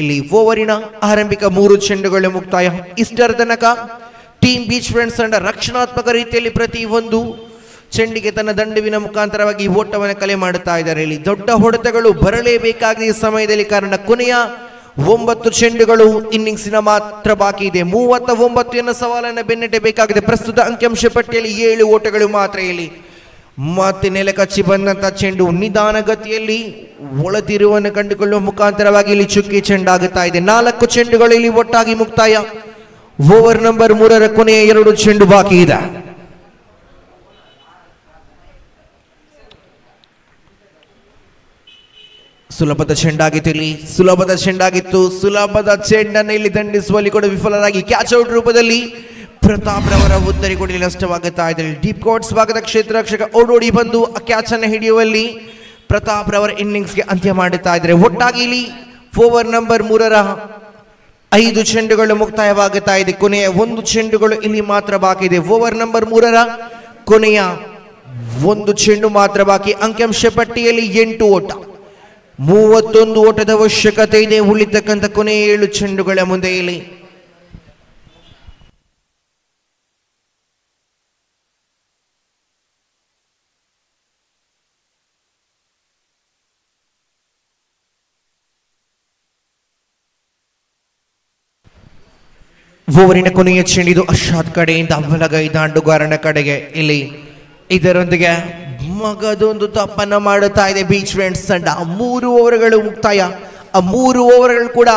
ಇಲ್ಲಿ ಓವರಿನ ಆರಂಭಿಕ 3 ಚೆಂಡುಗಳು ಮುಕ್ತಾಯ. ಇಷ್ಟರ ತನಕ ಟೀಮ್ ಬೀಚ್ ಫ್ರೆಂಡ್ಸ್ ತಂಡ ರಕ್ಷಣಾತ್ಮಕ ರೀತಿಯಲ್ಲಿ ಪ್ರತಿ ಒಂದು ಚೆಂಡಿಗೆ ತನ್ನ ದಂಡುವಿನ ಮುಖಾಂತರವಾಗಿ ಓಟವನ್ನು ಕಲೆ ಮಾಡುತ್ತಾ ಇದ್ದಾರೆ. ಇಲ್ಲಿ ದೊಡ್ಡ ಹೊಡೆತಗಳು ಬರಲೇಬೇಕಾಗಿದೆ ಈ ಸಮಯದಲ್ಲಿ, ಕಾರಣ ಕೊನೆಯ 9 ಚೆಂಡುಗಳು ಇನ್ನಿಂಗ್ಸಿನ ಮಾತ್ರ ಬಾಕಿ ಇದೆ. 39 ಸವಾಲನ್ನು ಬೆನ್ನಟ್ಟಬೇಕಾಗಿದೆ. ಪ್ರಸ್ತುತ ಅಂಕಿಅಂಶ ಪಟ್ಟಿಯಲ್ಲಿ 7 ಓಟಗಳು ಮಾತ್ರ. ಇಲ್ಲಿ ಮತ್ತೆ ನೆಲ ಕಚ್ಚಿ ಬಂದಂತ ಚೆಂಡು ನಿಧಾನಗತಿಯಲ್ಲಿ ಒಳತಿರುವನ್ನು ಕಂಡುಕೊಳ್ಳುವ ಮುಖಾಂತರವಾಗಿ ಇಲ್ಲಿ ಚುಕ್ಕಿ ಚೆಂಡಾಗುತ್ತಾ ಇದೆ. 4 ಚೆಂಡುಗಳು ಇಲ್ಲಿ ಒಟ್ಟಾಗಿ ಮುಕ್ತಾಯ. ಓವರ್ ನಂಬರ್ 3ರ ಕೊನೆಯ 2 ಚೆಂಡು ಬಾಕಿ ಇದೆ. ಸುಲಭದ ಚೆಂಡಾಗಿತ್ತು. ಇಲ್ಲಿ ಸುಲಭದ ಚೆಂಡನ್ನು ಇಲ್ಲಿ ದಂಡಿಸುವಲ್ಲಿ ಕೂಡ ವಿಫಲರಾಗಿ ಕ್ಯಾಚ್ ಔಟ್ ರೂಪದಲ್ಲಿ ಪ್ರತಾಪ್ ರವರ ಉದ್ದರಿ ಕೂಡ ನಷ್ಟವಾಗುತ್ತಾ ಇದೆ. ಡೀಪ್ ಕೋರ್ಟ್ಸ್ ಭಾಗದ ಕ್ಷೇತ್ರ ರಕ್ಷಕ ಓಡೋಡಿ ಬಂದು ಆ ಕ್ಯಾಚ್ ಅನ್ನು ಹಿಡಿಯುವಲ್ಲಿ ಪ್ರತಾಪ್ ರವರ ಇನ್ನಿಂಗ್ಸ್ಗೆ ಅಂತ್ಯ ಮಾಡುತ್ತಾ ಇದ್ದಾರೆ. ಒಟ್ಟಾಗಿ ಇಲ್ಲಿ ಓವರ್ ನಂಬರ್ 3ರ 5 ಚೆಂಡುಗಳು ಮುಕ್ತಾಯವಾಗುತ್ತಾ ಇದೆ. ಕೊನೆಯ 1 ಚೆಂಡುಗಳು ಇಲ್ಲಿ ಮಾತ್ರ ಬಾಕಿ ಇದೆ. ಓವರ್ ನಂಬರ್ 3ರ ಕೊನೆಯ 1 ಚೆಂಡು ಮಾತ್ರ ಬಾಕಿ. ಅಂಕಿಅಂಶ ಪಟ್ಟಿಯಲ್ಲಿ 8 ಓಟ, 31 ಓಟದ ಅವಶ್ಯಕತೆ ಇದೆ ಉಳಿತಕ್ಕಂಥ ಕೊನೆಯ 7 ಚೆಂಡುಗಳ ಮುಂದೆ. ಇಲ್ಲಿ ಓವರಿನ ಕೊನೆಯ ಚೆಂಡಿದು ಅಶಾದ್ ಕಡೆಯಿಂದ ಬಲಗೈ ದಾಂಡುಗಾರನ ಕಡೆಗೆ. ಇಲ್ಲಿ ಇದರೊಂದಿಗೆ ಮಗದೊಂದು ತಪ್ಪನ್ನು ಮಾಡುತ್ತಾ ಇದೆ ಬೀಚ್ ಫ್ರೆಂಡ್ಸ್ ತಂಡ. 3 ಓವರ್ಗಳು ಮುಕ್ತಾಯ. ಆ 3 ಓವರ್ಗಳು ಕೂಡ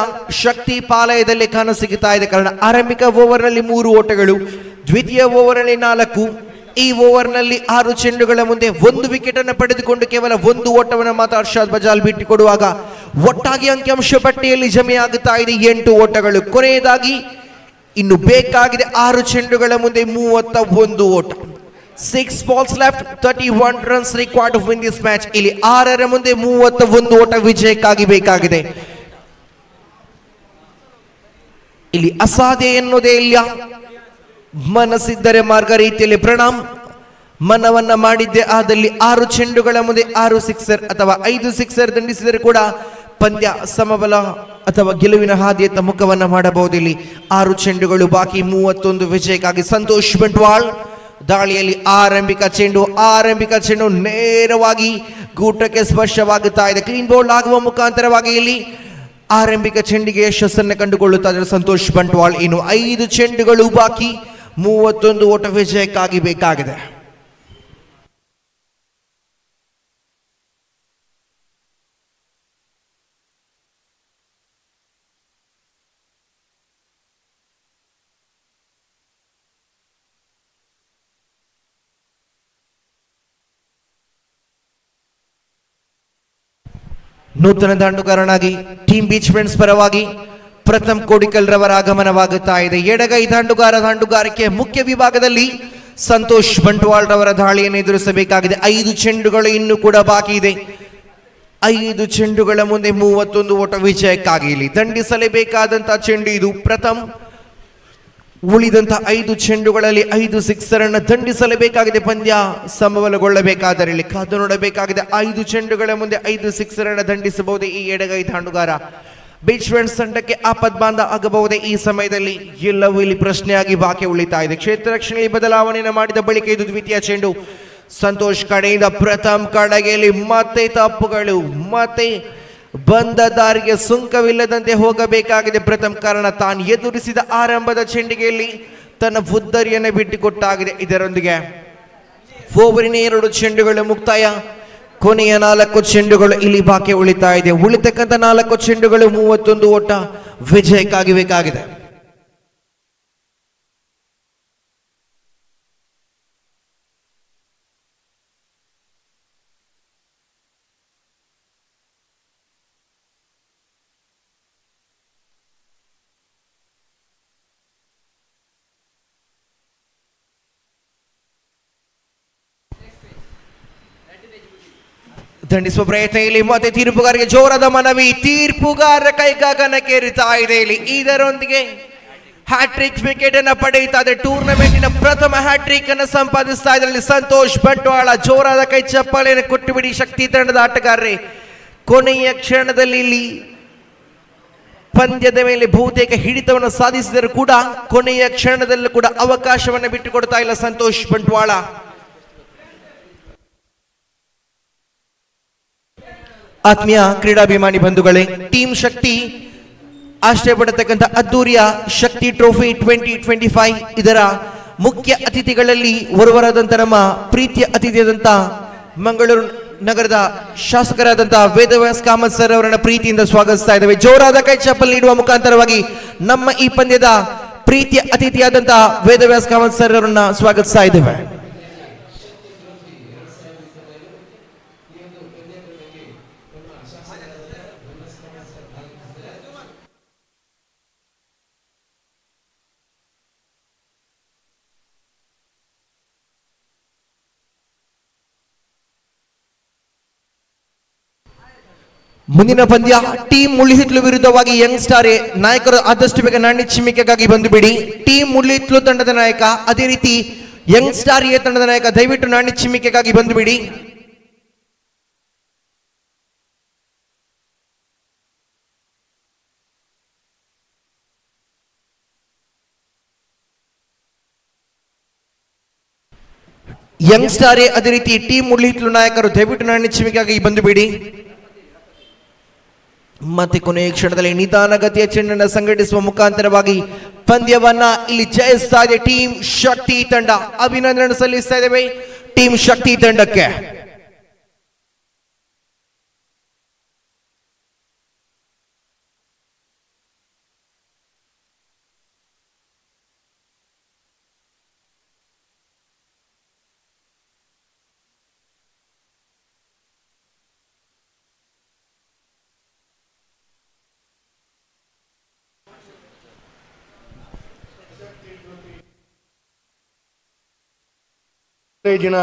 ಶಕ್ತಿ ಪಾಲಯದಲ್ಲಿ ಕಾಣಸಿಗುತ್ತಾ ಇದೆ. ಕಾರಣ ಆರಂಭಿಕ ಓವರ್ನಲ್ಲಿ 3 ಓಟಗಳು, ದ್ವಿತೀಯ ಓವರ್ನಲ್ಲಿ 4, ಈ ಓವರ್ನಲ್ಲಿ 6 ಚೆಂಡುಗಳ ಮುಂದೆ 1 ವಿಕೆಟ್ ಅನ್ನು ಪಡೆದುಕೊಂಡು ಕೇವಲ 1 ಓಟವನ್ನು ಮಾತ್ರ ಅರ್ಷಾದ್ ಬಜಾಲ್ ಬಿಟ್ಟುಕೊಡುವಾಗ ಒಟ್ಟಾಗಿ ಅಂಕಿಅಂಶ ಪಟ್ಟಿಯಲ್ಲಿ ಜಮೆಯಾಗುತ್ತಾ ಇದೆ 8 ಓಟಗಳು. ಕೊನೆಯದಾಗಿ ಇನ್ನು ಬೇಕಾಗಿದೆ 6 ಚೆಂಡುಗಳ ಮುಂದೆ 31 ಓಟ. 6 balls left, 31 runs required to win this match. ಇಲ್ಲಿ 6ರ ಮುಂದೆ 31 ಓಟ ವಿಜಯಕ್ಕಾಗಿ ಬೇಕಾಗಿದೆ. ಇಲ್ಲಿ ಅಸಾಧ್ಯ ಎನ್ನುವುದೇ ಇಲ್ಲ, ಮನಸ್ಸಿದ್ದರೆ ಮಾರ್ಗ ರೀತಿಯಲ್ಲಿ ಪ್ರಣಾಮ್. ಮನವನ್ನ ಮಾಡಿದ್ದೆ ಆದಲ್ಲಿ 6 ಚೆಂಡುಗಳ ಮುಂದೆ 6 ಸಿಕ್ಸರ್ ಅಥವಾ 5 ಸಿಕ್ಸರ್ ದಂಡಿಸಿದರೆ ಕೂಡ ಪಂದ್ಯ ಸಮಬಲ ಅಥವಾ ಗೆಲುವಿನ ಹಾದಿಯತ್ತ ಮುಖವನ್ನ ಮಾಡಬಹುದು. ಇಲ್ಲಿ 6 ಚೆಂಡುಗಳು ಬಾಕಿ, 31 ವಿಜಯಕ್ಕಾಗಿ. ಸಂತೋಷ್ ಬಂಟ್ವಾಳ್ ದಾಳಿಯಲ್ಲಿ ಆರಂಭಿಕ ಚೆಂಡು ನೇರವಾಗಿ ಗೂಟಕ್ಕೆ ಸ್ಪರ್ಶವಾಗುತ್ತಾ ಇದೆ. ಕ್ಲೀನ್ ಬೌಲ್ಡ್ ಆಗುವ ಮುಖಾಂತರವಾಗಿ ಇಲ್ಲಿ ಆರಂಭಿಕ ಚೆಂಡಿಗೆ ಯಶಸ್ಸನ್ನು ಕಂಡುಕೊಳ್ಳುತ್ತಾ ಇದ್ದಾರೆ ಸಂತೋಷ್ ಬಂಟ್ವಾಳ್. ಇನ್ನು 5 ಚೆಂಡುಗಳು ಬಾಕಿ, 31 ಓಟ ವಿಜಯಕ್ಕಾಗಿ ಬೇಕಾಗಿದೆ. ನೂತನ ದಾಂಡುಗಾರನಾಗಿ ಟೀಮ್ ಬೀಚ್ ಫ್ರೆಂಡ್ಸ್ ಪರವಾಗಿ ಪ್ರಥಮ್ ಕೋಡಿಕಲ್ ರವರ ಆಗಮನವಾಗುತ್ತಾ ಇದೆ. ಎಡಗೈ ದಾಂಡುಗಾರಿಕೆ ಮುಖ್ಯ ವಿಭಾಗದಲ್ಲಿ ಸಂತೋಷ್ ಬಂಟ್ವಾಳ್ ರವರ ದಾಳಿಯನ್ನು ಎದುರಿಸಬೇಕಾಗಿದೆ. 5 ಚೆಂಡುಗಳು ಇನ್ನೂ ಕೂಡ ಬಾಕಿ ಇದೆ. 5 ಚೆಂಡುಗಳ ಮುಂದೆ 31 ಓಟ ವಿಜಯಕ್ಕಾಗಿ ಇಲ್ಲಿ ದಂಡಿಸಲೇಬೇಕಾದಂತಹ ಚೆಂಡು ಇದು. ಪ್ರಥಮ್ ಉಳಿದಂತ 5 ಚೆಂಡುಗಳಲ್ಲಿ 5 ಸಿಕ್ಸರ್ ಅನ್ನು ದಂಡಿಸಲೇಬೇಕಾಗಿದೆ. ಪಂದ್ಯ ಸಮಬಲಗೊಳ್ಳಬೇಕಾದರೆ ಇಲ್ಲಿ ಕಾದು ನೋಡಬೇಕಾಗಿದೆ. 5 ಚೆಂಡುಗಳ ಮುಂದೆ 5 ಸಿಕ್ಸರ್ ಅನ್ನು ದಂಡಿಸಬಹುದೇ ಈ ಎಡಗೈ ದಾಂಡುಗಾರ? ಬೀಚ್ ಫ್ರೆಂಡ್ಸ್ ತಂಡಕ್ಕೆ ಆಪದ್ಬಾಂಧ ಆಗಬಹುದೇ ಈ ಸಮಯದಲ್ಲಿ? ಎಲ್ಲವೂ ಇಲ್ಲಿ ಪ್ರಶ್ನೆಯಾಗಿ ಬಾಕಿ ಉಳಿತಾ ಇದೆ. ಕ್ಷೇತ್ರ ರಕ್ಷಣೆಯಲ್ಲಿ ಬದಲಾವಣೆಯನ್ನು ಮಾಡಿದ ಬಳಿಕ ಇದು ದ್ವಿತೀಯ ಚೆಂಡು. ಸಂತೋಷ್ ಕಡೆಯಿಂದ ಪ್ರಥಮ್ ಕಡೆಗೆಯಲ್ಲಿ ಮತ್ತೆ ತಪ್ಪುಗಳು, ಮತ್ತೆ ಬಂದ ದಾರಿಗೆ ಸುಂಕವಿಲ್ಲದಂತೆ ಹೋಗಬೇಕಾಗಿದೆ ಪ್ರಥಮ್. ಕಾರಣ ತಾನು ಎದುರಿಸಿದ ಆರಂಭದ ಚೆಂಡಿಗೆಯಲ್ಲಿ ತನ್ನ ಉದ್ದರಿಯನ್ನು ಬಿಟ್ಟುಕೊಟ್ಟಾಗಿದೆ. ಇದರೊಂದಿಗೆ ಓವರಿನ 2 ಚೆಂಡುಗಳು ಮುಕ್ತಾಯ. ಕೊನೆಯ 4 ಚೆಂಡುಗಳು ಇಲ್ಲಿ ಬಾಕಿ ಉಳಿತಾ ಇದೆ. ಉಳಿತಕ್ಕಂಥ 4 ಚೆಂಡುಗಳು 31 ಓಟ ವಿಜಯಕ್ಕಾಗಿ ಬೇಕಾಗಿದೆ. ದಂಡಿಸುವ ಪ್ರಯತ್ನ ಇಲ್ಲಿ ಮತ್ತೆ ತೀರ್ಪುಗಾರರಿಗೆ ಜೋರಾದ ಮನವಿ. ತೀರ್ಪುಗಾರ ಕೈಗಗನಕ್ಕೇರಿತಾ ಇದೆ ಇಲ್ಲಿ. ಇದರೊಂದಿಗೆ ಹ್ಯಾಟ್ರಿಕ್ ವಿಕೆಟ್ ಅನ್ನು ಪಡೆಯುತ್ತಾ ಇದೆ. ಟೂರ್ನಮೆಂಟಿನ ಪ್ರಥಮ ಹ್ಯಾಟ್ರಿಕ್ ಅನ್ನು ಸಂಪಾದಿಸ್ತಾ ಇದರಲ್ಲಿ ಸಂತೋಷ್ ಬಂಟ್ವಾಳ. ಜೋರಾದ ಕೈ ಚಪ್ಪಾಳೆಯನ್ನು ಕೊಟ್ಟು ಬಿಡಿ ಶಕ್ತಿ ತಂಡದ ಆಟಗಾರರೇ. ಕೊನೆಯ ಕ್ಷಣದಲ್ಲಿ ಇಲ್ಲಿ ಪಂದ್ಯದ ಮೇಲೆ ಬಹುತೇಕ ಹಿಡಿತವನ್ನು ಸಾಧಿಸಿದರೂ ಕೂಡ ಕೊನೆಯ ಕ್ಷಣದಲ್ಲೂ ಕೂಡ ಅವಕಾಶವನ್ನು ಬಿಟ್ಟುಕೊಡ್ತಾ ಇಲ್ಲ ಸಂತೋಷ್ ಬಂಟ್ವಾಳ. ಆತ್ಮೀಯ ಕ್ರೀಡಾಭಿಮಾನಿ ಬಂಧುಗಳೇ, ಟೀಮ್ ಶಕ್ತಿ ಆಶ್ರಯ ಪಡತಕ್ಕಂಥ ಅದ್ದೂರಿಯ ಶಕ್ತಿ ಟ್ರೋಫಿ 2025 ಇದರ ಮುಖ್ಯ ಅತಿಥಿಗಳಲ್ಲಿ ಓರ್ವರಾದಂಥ ನಮ್ಮ ಪ್ರೀತಿಯ ಅತಿಥಿಯಾದಂಥ ಮಂಗಳೂರು ನಗರದ ಶಾಸಕರಾದಂಥ ವೇದವ್ಯಾಸ್ ಕಾಮತ್ ಸರ್ ಅವರನ್ನ ಪ್ರೀತಿಯಿಂದ ಸ್ವಾಗತಿಸ್ತಾ ಇದ್ದೇವೆ. ಜೋರಾದ ಕೈ ಚಪ್ಪಲ್ ನೀಡುವ ಮುಖಾಂತರವಾಗಿ ನಮ್ಮ ಈ ಪಂದ್ಯದ ಪ್ರೀತಿಯ ಅತಿಥಿಯಾದಂಥ ವೇದವ್ಯಾಸ್ ಕಾಮತ್ ಸರ್ ಅವರನ್ನ ಸ್ವಾಗತಿಸ್ತಾ ಇದ್ದೇವೆ. ಮುಂದಿನ ಪಂದ್ಯ ಟೀಮ್ ಮುಳ್ಳಿ ಹಿತ್ಲು ವಿರುದ್ಧವಾಗಿ ಯಂಗ್ಸ್ಟಾರ್ ನಾಯಕರು ಆದಷ್ಟು ಬೇಗ ನಾಣ್ಯ ಚಿಮ್ಮಿಕೆಗಾಗಿ ಬಂದು ಬಿಡಿ. ಟೀಮ್ ಮುಳ್ಳಿ ಹಿತ್ಲು ತಂಡದ ನಾಯಕ, ಅದೇ ರೀತಿ ಯಂಗ್ಸ್ಟಾರ್ ಎ ತಂಡದ ನಾಯಕ, ದಯವಿಟ್ಟು ನಾಣ್ಯ ಚಿಮ್ಮಿಕೆಗಾಗಿ ಬಂದು ಬಿಡಿ. ಯಂಗ್ಸ್ಟಾರ್ ಎ ಅದೇ ರೀತಿ ಟೀಮ್ ಮುಳ್ಳಿ ಹಿತ್ಲು ನಾಯಕರು ದಯವಿಟ್ಟು ನಾಣ್ಯ ಚಿಮ್ಮಿಕೆಗಾಗಿ ಬಂದು ಬಿಡಿ. ಮತ್ತೆ ಕೊನೆಯ ಕ್ಷಣದಲ್ಲಿ ನಿಧಾನಗತಿಯ ಚೆಂಡನ್ನು ಸಂಘಟಿಸುವ ಮುಖಾಂತರವಾಗಿ ಪಂದ್ಯವನ್ನ ಇಲ್ಲಿ ಜಯಿಸ್ತಾ ಇದೆ ಟೀಮ್ ಶಕ್ತಿ ತಂಡ. ಅಭಿನಂದನೆ ಸಲ್ಲಿಸ್ತಾ ಇದ್ದೇವೆ ಟೀಮ್ ಶಕ್ತಿ ತಂಡಕ್ಕೆ. ಕಾಲೇಜಿನ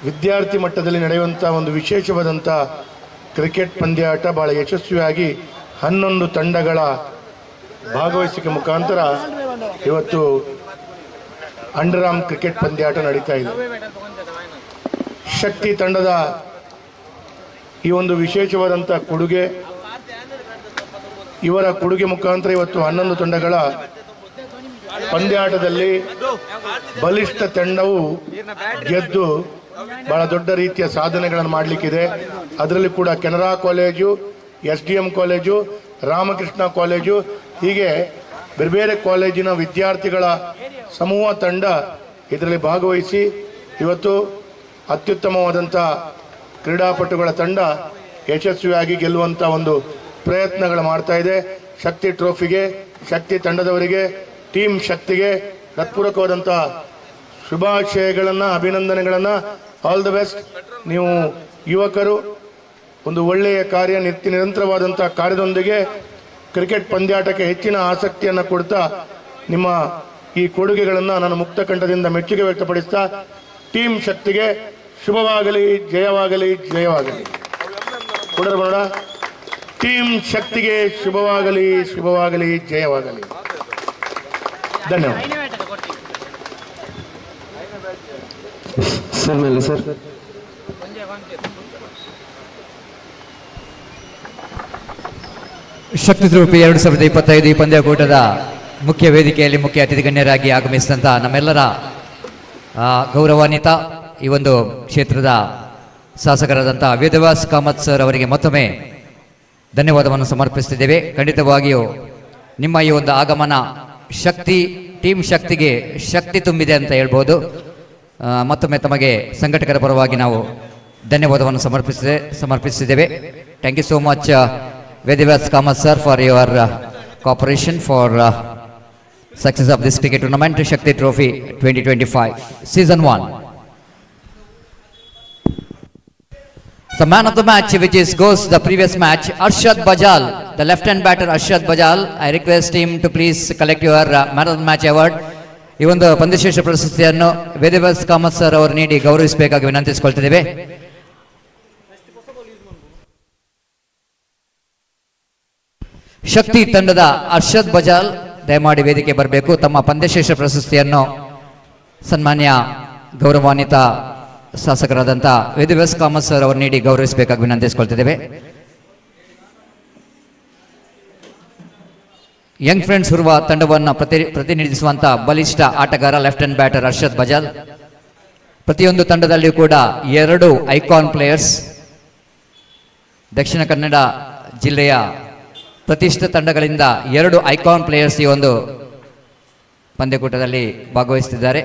ವಿದ್ಯಾರ್ಥಿ ಮಟ್ಟದಲ್ಲಿ ನಡೆಯುವಂಥ ಒಂದು ವಿಶೇಷವಾದಂಥ ಕ್ರಿಕೆಟ್ ಪಂದ್ಯಾಟ ಬಹಳ ಯಶಸ್ವಿಯಾಗಿ 11 ತಂಡಗಳ ಭಾಗವಹಿಸಿಕೆ ಮುಖಾಂತರ ಇವತ್ತು ಅಂಡರ್ಆರ್ಮ್ ಕ್ರಿಕೆಟ್ ಪಂದ್ಯಾಟ ನಡೀತಾ ಇದೆ. ಶಕ್ತಿ ತಂಡದ ಈ ಒಂದು ವಿಶೇಷವಾದಂಥ ಕೊಡುಗೆ, ಇವರ ಕೊಡುಗೆ ಮುಖಾಂತರ ಇವತ್ತು 11 ತಂಡಗಳ ಪಂದ್ಯಾಟದಲ್ಲಿ ಬಲಿಷ್ಠ ತಂಡವು ಗೆದ್ದು ಬಹಳ ದೊಡ್ಡ ರೀತಿಯ ಸಾಧನೆಗಳನ್ನು ಮಾಡಲಿಕ್ಕಿದೆ. ಅದರಲ್ಲಿ ಕೂಡ Canara college, SDM college, Ramakrishna college, ಹೀಗೆ ಬೇರೆ ಬೇರೆ ಕಾಲೇಜಿನ ವಿದ್ಯಾರ್ಥಿಗಳ ಸಮೂಹ ತಂಡ ಇದರಲ್ಲಿ ಭಾಗವಹಿಸಿ ಇವತ್ತು ಅತ್ಯುತ್ತಮವಾದಂಥ ಕ್ರೀಡಾಪಟುಗಳ ತಂಡ ಯಶಸ್ವಿಯಾಗಿ ಗೆಲ್ಲುವಂಥ ಒಂದು ಪ್ರಯತ್ನಗಳು ಮಾಡ್ತಾ ಇದೆ. ಶಕ್ತಿ ಟ್ರೋಫಿಗೆ, ಶಕ್ತಿ ತಂಡದವರಿಗೆ, ಟೀಮ್ ಶಕ್ತಿಗೆ ಹೃತ್ಪೂರ್ವಕವಾದಂಥ ಶುಭಾಶಯಗಳನ್ನು, ಅಭಿನಂದನೆಗಳನ್ನು. All the best. ನೀವು ಯುವಕರು ಒಂದು ಒಳ್ಳೆಯ ಕಾರ್ಯ, ನಿರಂತರವಾದಂಥ ಕಾರ್ಯದೊಂದಿಗೆ ಕ್ರಿಕೆಟ್ ಪಂದ್ಯಾಟಕ್ಕೆ ಹೆಚ್ಚಿನ ಆಸಕ್ತಿಯನ್ನು ಕೊಡ್ತಾ ನಿಮ್ಮ ಈ ಕೊಡುಗೆಗಳನ್ನು ನಾನು ಮುಕ್ತ ಕಂಠದಿಂದ ಮೆಚ್ಚುಗೆ ವ್ಯಕ್ತಪಡಿಸ್ತಾ ಟೀಮ್ ಶಕ್ತಿಗೆ ಶುಭವಾಗಲಿ, ಜಯವಾಗಲಿ, ಜಯವಾಗಲಿ. ಕೊಡೋಣ. ಟೀಮ್ ಶಕ್ತಿಗೆ ಶುಭವಾಗಲಿ, ಶುಭವಾಗಲಿ, ಜಯವಾಗಲಿ. ಧನ್ಯವಾದ ಸರ್. ಮೇಲೆ ಸರ್. ಶಕ್ತಿ ಟ್ರೋಫಿ 2025 ಈ ಪಂದ್ಯಕೂಟದ ಮುಖ್ಯ ವೇದಿಕೆಯಲ್ಲಿ ಮುಖ್ಯ ಅತಿಥಿ ಗಣ್ಯರಾಗಿ ಆಗಮಿಸಿದಂಥ ನಮ್ಮೆಲ್ಲರ ಗೌರವಾನ್ವಿತ ಈ ಒಂದು ಕ್ಷೇತ್ರದ ಶಾಸಕರಾದಂಥ ವೇದವ್ಯಾಸ್ ಕಾಮತ್ ಸರ್ ಅವರಿಗೆ ಮತ್ತೊಮ್ಮೆ ಧನ್ಯವಾದವನ್ನು ಸಮರ್ಪಿಸುತ್ತಿದ್ದೇವೆ. ಖಂಡಿತವಾಗಿಯೂ ನಿಮ್ಮ ಈ ಒಂದು ಆಗಮನ ಶಕ್ತಿ ಟೀಮ್ ಶಕ್ತಿಗೆ ಶಕ್ತಿ ತುಂಬಿದೆ ಅಂತ ಹೇಳ್ಬೋದು. ಮತ್ತೊಮ್ಮೆ ತಮಗೆ ಸಂಘಟಕರ ಪರವಾಗಿ ನಾವು ಧನ್ಯವಾದವನ್ನು ಸಮರ್ಪಿಸಿದ್ದೇವೆ. Thank you so much Vedavyas Kamath sir for your cooperation for success of this cricket tournament, Shakti Trophy 2025 Season 1. The man of the match, which is goes the previous match, Arshad Bajal, the left-hand batter Arshad Bajal. I request him to please collect your man of the match award. ಈ ಒಂದು ಪಂದ್ಯಶ್ರೇಷ್ಠ ಪ್ರಶಸ್ತಿಯನ್ನು Vedavyas Kamath sir ಅವರು ನೀಡಿ ಗೌರವಿಸಬೇಕಾಗಿ ವಿನಂತಿಸಿಕೊಳ್ತಿದ್ದೇವೆ. ಶಕ್ತಿ ತಂಡದ ಅರ್ಷದ್ ಬಜಾಲ್ ದಯಮಾಡಿ ವೇದಿಕೆ ಬರಬೇಕು. ತಮ್ಮ ಪಂದ್ಯಶ್ರೇಷ್ಠ ಪ್ರಶಸ್ತಿಯನ್ನು ಸನ್ಮಾನ್ಯ ಗೌರವಾನ್ವಿತ ಶಾಸಕರಾದಂಥ ವೇದವ್ಯಾಸ್ ಕಾಮತ್ ಸರ್ ಅವರು ನೀಡಿ ಗೌರವಿಸಬೇಕಾಗಿ ವಿನಂತಿಸಿಕೊಳ್ತಿದ್ದೇವೆ. ಯಂಗ್ ಫ್ರೆಂಡ್ಸ್ ಹುರುವ ತಂಡವನ್ನು ಪ್ರತಿನಿಧಿಸುವಂಥ ಬಲಿಷ್ಠ ಆಟಗಾರ left hand batter Arshad Bajal. ಪ್ರತಿಯೊಂದು ತಂಡದಲ್ಲಿಯೂ ಕೂಡ 2 ಐಕಾನ್ ಪ್ಲೇಯರ್ಸ್. ದಕ್ಷಿಣ ಕನ್ನಡ ಜಿಲ್ಲೆಯ ಪ್ರತಿಷ್ಠಿತ ತಂಡಗಳಿಂದ 2 ಐಕಾನ್ ಪ್ಲೇಯರ್ಸ್ ಈ ಒಂದು ಪಂದ್ಯಕೂಟದಲ್ಲಿ ಭಾಗವಹಿಸುತ್ತಿದ್ದಾರೆ.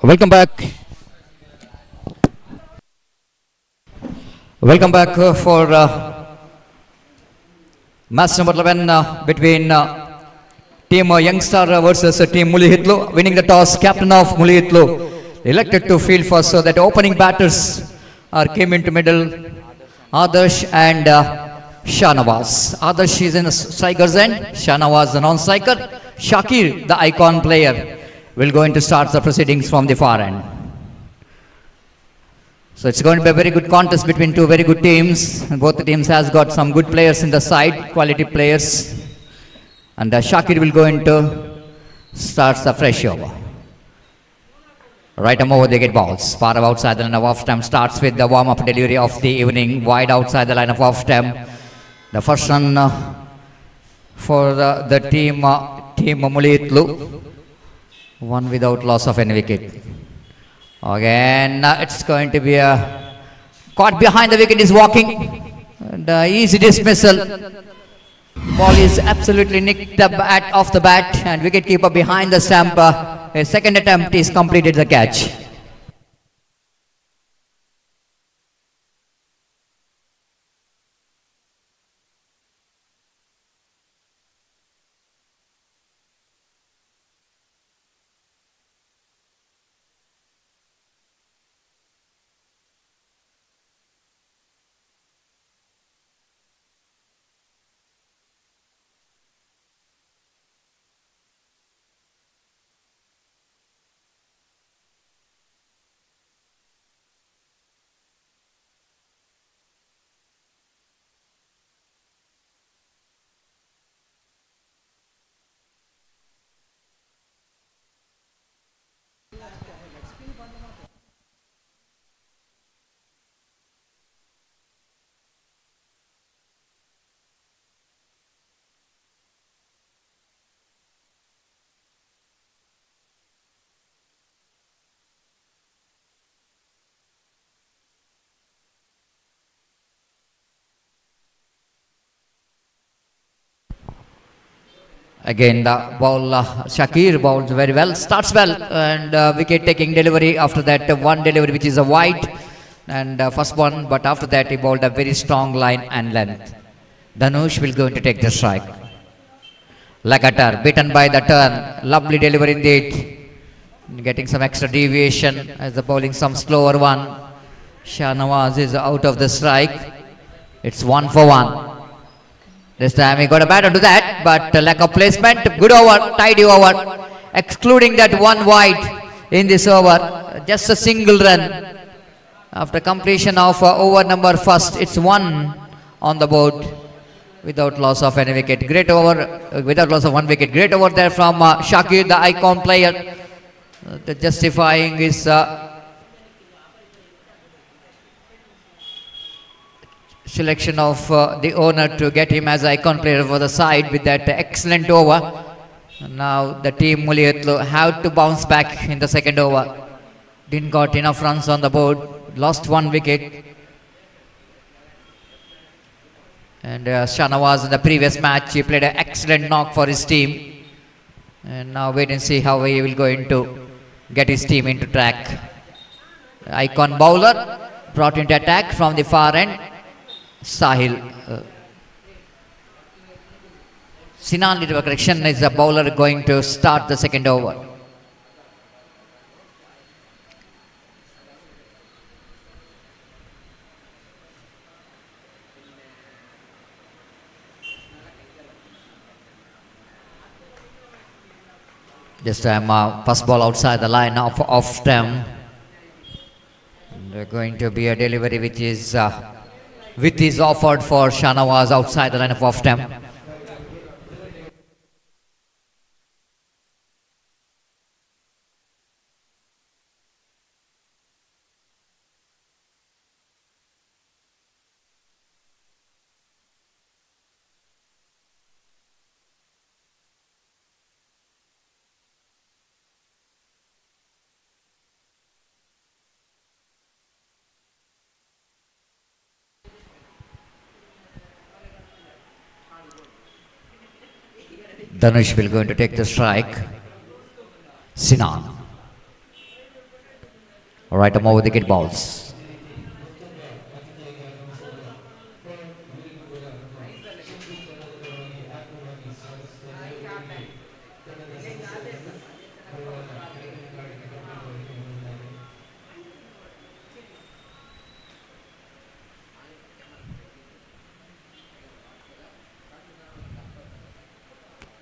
Welcome back. Welcome back for match number 11 between team Youngstar versus team Mully Hitler. Winning the toss, captain of Mully Hitler elected to field first, so that opening batters came into middle. Adarsh and Shahnawaz. Adarsh is in the striker's end, Shahnawaz the non-striker. Shakir, the icon player, will going to start the proceedings from the far end. So it's going to be a very good contest between two very good teams. Both the teams has got some good players in the side, quality players. And Shakir will go into starts the fresh over. Right arm over, they get balls. Far outside the line of off stamp, starts with the warm-up delivery of the evening. Wide outside the line of off stamp. The first run for the team Mully Hitler. One without loss of any wicket. Again, it's going to be a caught behind the wicket, is walking. And easy dismissal. Ball is absolutely nicked off the bat, and wicketkeeper behind the stump. A second attempt is completed the catch. Again, the ball, Shakir bowls very well, starts well, and wicket taking delivery. After that, one delivery which is a wide, and first one, but after that, he bowled a very strong line and length. Dhanush will going to take the strike. Lagatar, beaten by the turn, lovely delivery indeed. Getting some extra deviation as the bowling some slower one. Shahnawaz is out of the strike. It's 1 for 1. This time he got a batter to that, but lack of placement. Good over, tidy over, excluding that one wide in this over. Just a single run. After completion of over number first, it's 1 on the board without loss of any wicket. Great over, without loss of 1 wicket. Great over there from Shakir, the icon player. Justifying his selection of the owner to get him as icon player for the side with that excellent over. Now the team Mully Hitler have to bounce back in the second over. Didn't got enough runs on the board. Lost 1 wicket. And Shahnawaz in the previous match, he played an excellent knock for his team. And now wait and see how he will going to get his team into track. Icon bowler brought into attack from the far end. Sahil. Sinan did a correction, is the bowler going to start the second over. This time first ball outside the line of off stump. They're going to be a delivery which is width is offered for Shahnawaz outside the line of off stump. Dhanush will going to take the strike. Sinan. right arm over the wicket balls.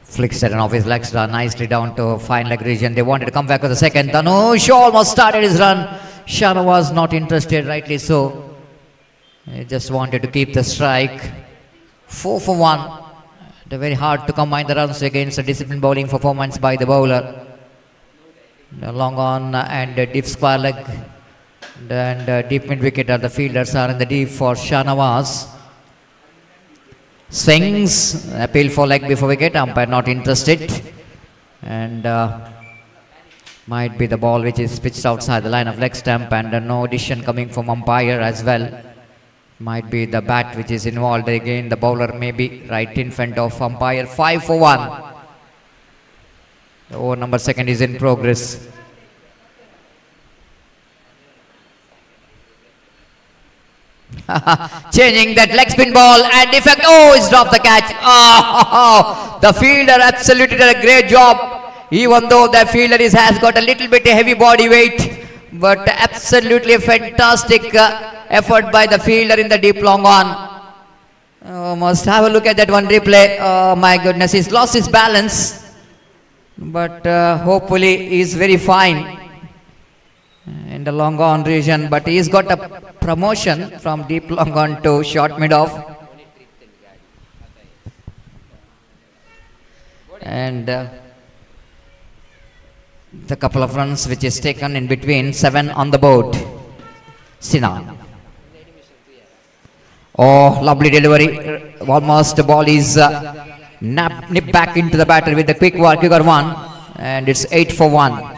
Flicks it off his legs nicely down to fine leg region. They wanted to come back for the second. Dhanush almost started his run. Shana was not interested, rightly so. He just wanted to keep the strike. 4 for 1. Very hard to combine the runs against a disciplined bowling performance by the bowler. Long on and deep square leg and deep mid wicket. The fielders are in the deep for Shanawaz. Swings, appeal for leg before wicket, umpire not interested, and might be the ball which is pitched outside the line of leg stump, and no decision coming from umpire as well. Might be the bat which is involved. Again the bowler may be right in front of umpire. 5 for 1. The over number second is in progress. Changing that leg spin ball and effect. Oh, he's dropped the catch. Oh, the fielder absolutely did a great job. Even though the fielder has got a little bit heavy body weight, but absolutely a fantastic effort by the fielder in the deep long on. Oh, must have a look at that one replay. Oh my goodness, he's lost his balance, but hopefully he's very fine in the long on region, but he's got a promotion from deep long on to short mid off, and the couple of runs which is taken in between. 7 on the board. Sinan. Oh, lovely delivery. Almost the ball is nipped back into the batter with the quicker one, and it's 8 for 1.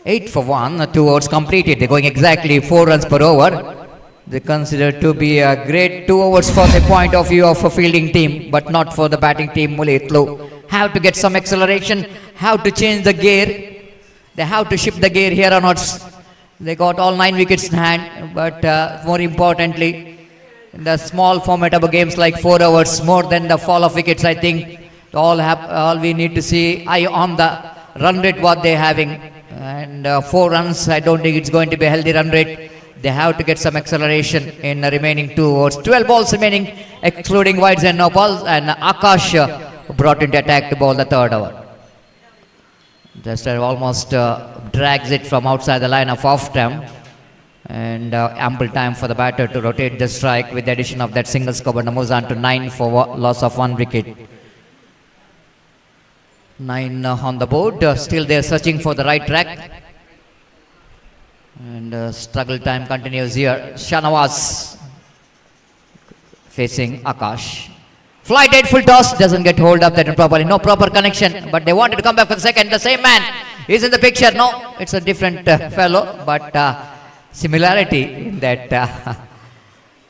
Eight for 1, 2 overs completed. They're going exactly 4 runs per over. They consider to be a great 2 overs from the point of view of a fielding team, but not for the batting team. Mully Hitler have to get some acceleration, have to change the gear. They have to shift the gear here or not. They got all 9 wickets in hand, but more importantly, in the small format of games like 4 overs, more than the fall of wickets, I think all we need to see eye on the run rate what they're having. And 4 runs, I don't think it's going to be a healthy run rate. They have to get some acceleration in the remaining 2 overs. 12 balls remaining, excluding wides and no balls. And Akash brought into attack to bowl the 3rd over. Just almost drags it from outside the line of off stump. And ample time for the batter to rotate the strike with the addition of that single score. But moves on to 9 for loss of 1 wicket. 9 on the board. Still they're searching for the right track, and struggle time continues here. Shanawaz facing Akash. Fly dead full toss, doesn't get hold up that properly. No proper connection, but they wanted to come back for the second. The same man is in the picture. No, it's a different fellow, but similarity in that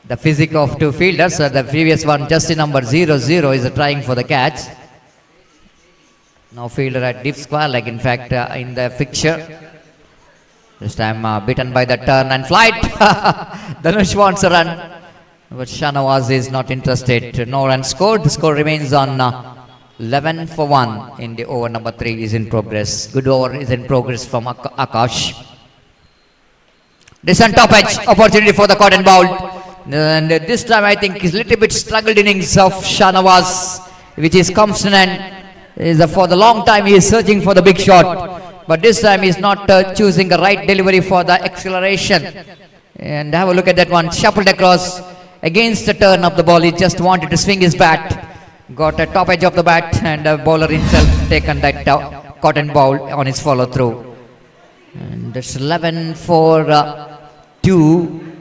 the physique of 2 fielders. The previous one, just in number 00, is trying for the catch. Now fielder at deep square leg, in fact, in the fixture. This time beaten by the turn and flight. Dhanush wants a run, but Shanawaz is not interested. No run scored. The score remains on 11 for 1 in the over number 3 is in progress. Good over is in progress from Akash. Decent top edge opportunity for the cotton bowl. And this time I think is a little bit struggled innings of Shanawaz, which is comes in and for the long time he is searching for the big shot, but this time he is not choosing the right delivery for the acceleration. And have a look at that one, shuffled across against the turn of the ball. He just wanted to swing his bat, got a top edge of the bat, and the bowler himself taken that cotton ball on his follow through. And it's 11 for 2.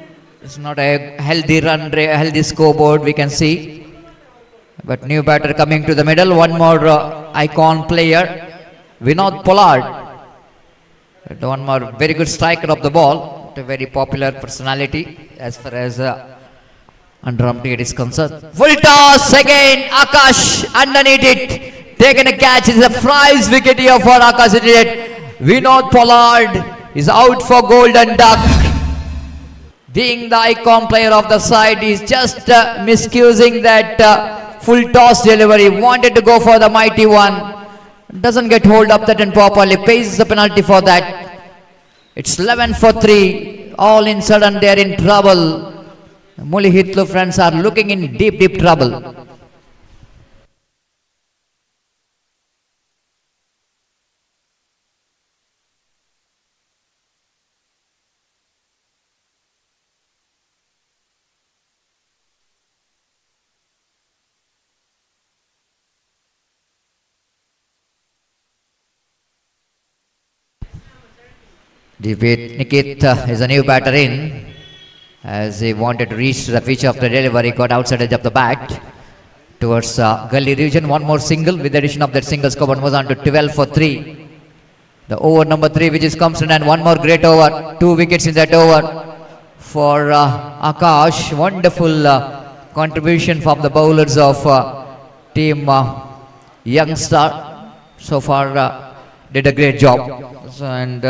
It's not a healthy run, healthy scoreboard we can see. But new batter coming to the middle, one more icon player. Vinod Pollard. And one more very good striker of the ball. A very popular personality as far as Underarm cricket is concerned. Full toss again. Akash underneath it. Taken a catch. It's a prize wicket here for Akash. Vinod Pollard is out for golden duck. Being the icon player of the side, he's just misusing that full toss delivery. Wanted to go for the mighty one. Doesn't get hold of that and properly. Pays the penalty for that. It's 11 for 3. All in sudden they're in trouble. Mully Hitler friends are looking in deep, deep trouble. Nikit is a new batter in, as he wanted to reach the pitch of the delivery, got outside edge of the bat towards gully region. One more single. With the addition of that single, score was on to 12 for 3. The over number 3 which is comes in, and one more great over. 2 wickets in that over for Akash. Wonderful contribution from the bowlers of team Youngstar. So far did a great job. And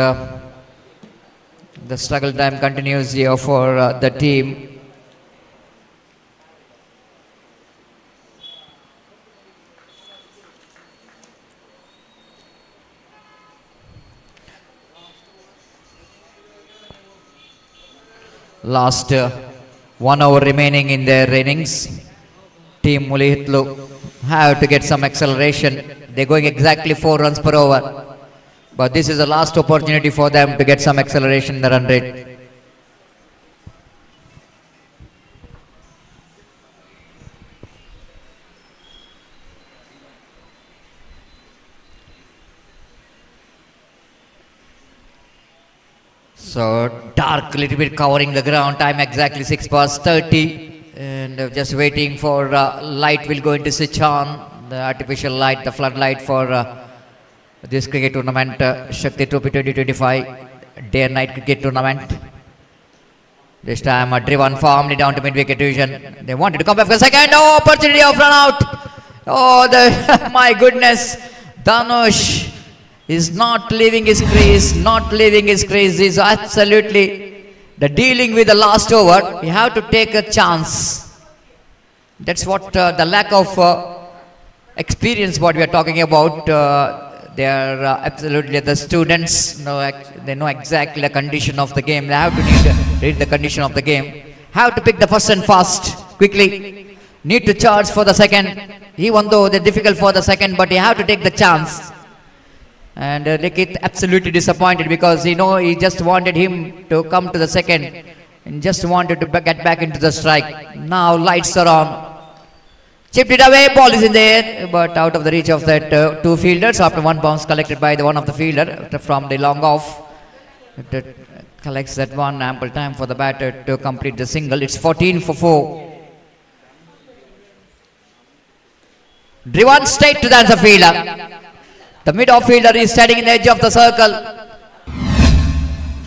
the struggle time continues here for the team. Last 1 hour remaining in their innings. Team Mully Hitler have to get some acceleration. They're going exactly 4 runs per over. But this is the last opportunity for them to get some acceleration in the run rate. So dark, little bit covering the ground. Time exactly 6 past 30, and just waiting for light will go into switch on. The artificial light, the floodlight for this cricket tournament, Shakthi Trophy 2025 day and night cricket tournament. This time driven firmly down to mid-wicket region. They wanted to come back for a second. Oh, opportunity of run out. Oh, my goodness. Dhanush is not leaving his crease. Not leaving his crease. Is absolutely the dealing with the last over. You have to take a chance. That's what the lack of experience what we are talking about. They are absolutely the students. They know exactly the condition of the game. They have to read the condition of the game. Have to pick the first and fast quickly. Need to charge for the second. Even though they're difficult for the second, but you have to take the chance. And Nikit absolutely disappointed because he just wanted him to come to the second and just wanted to get back into the strike. Now lights are on. Chipped it away, ball is in the air, but out of the reach of that 2 fielders after 1 bounce collected by the one of the fielder from the long off. It collects that one, ample time for the batter to complete the single. It's 14 for 4. Driven straight to the answer fielder. The mid-off fielder is standing in the edge of the circle.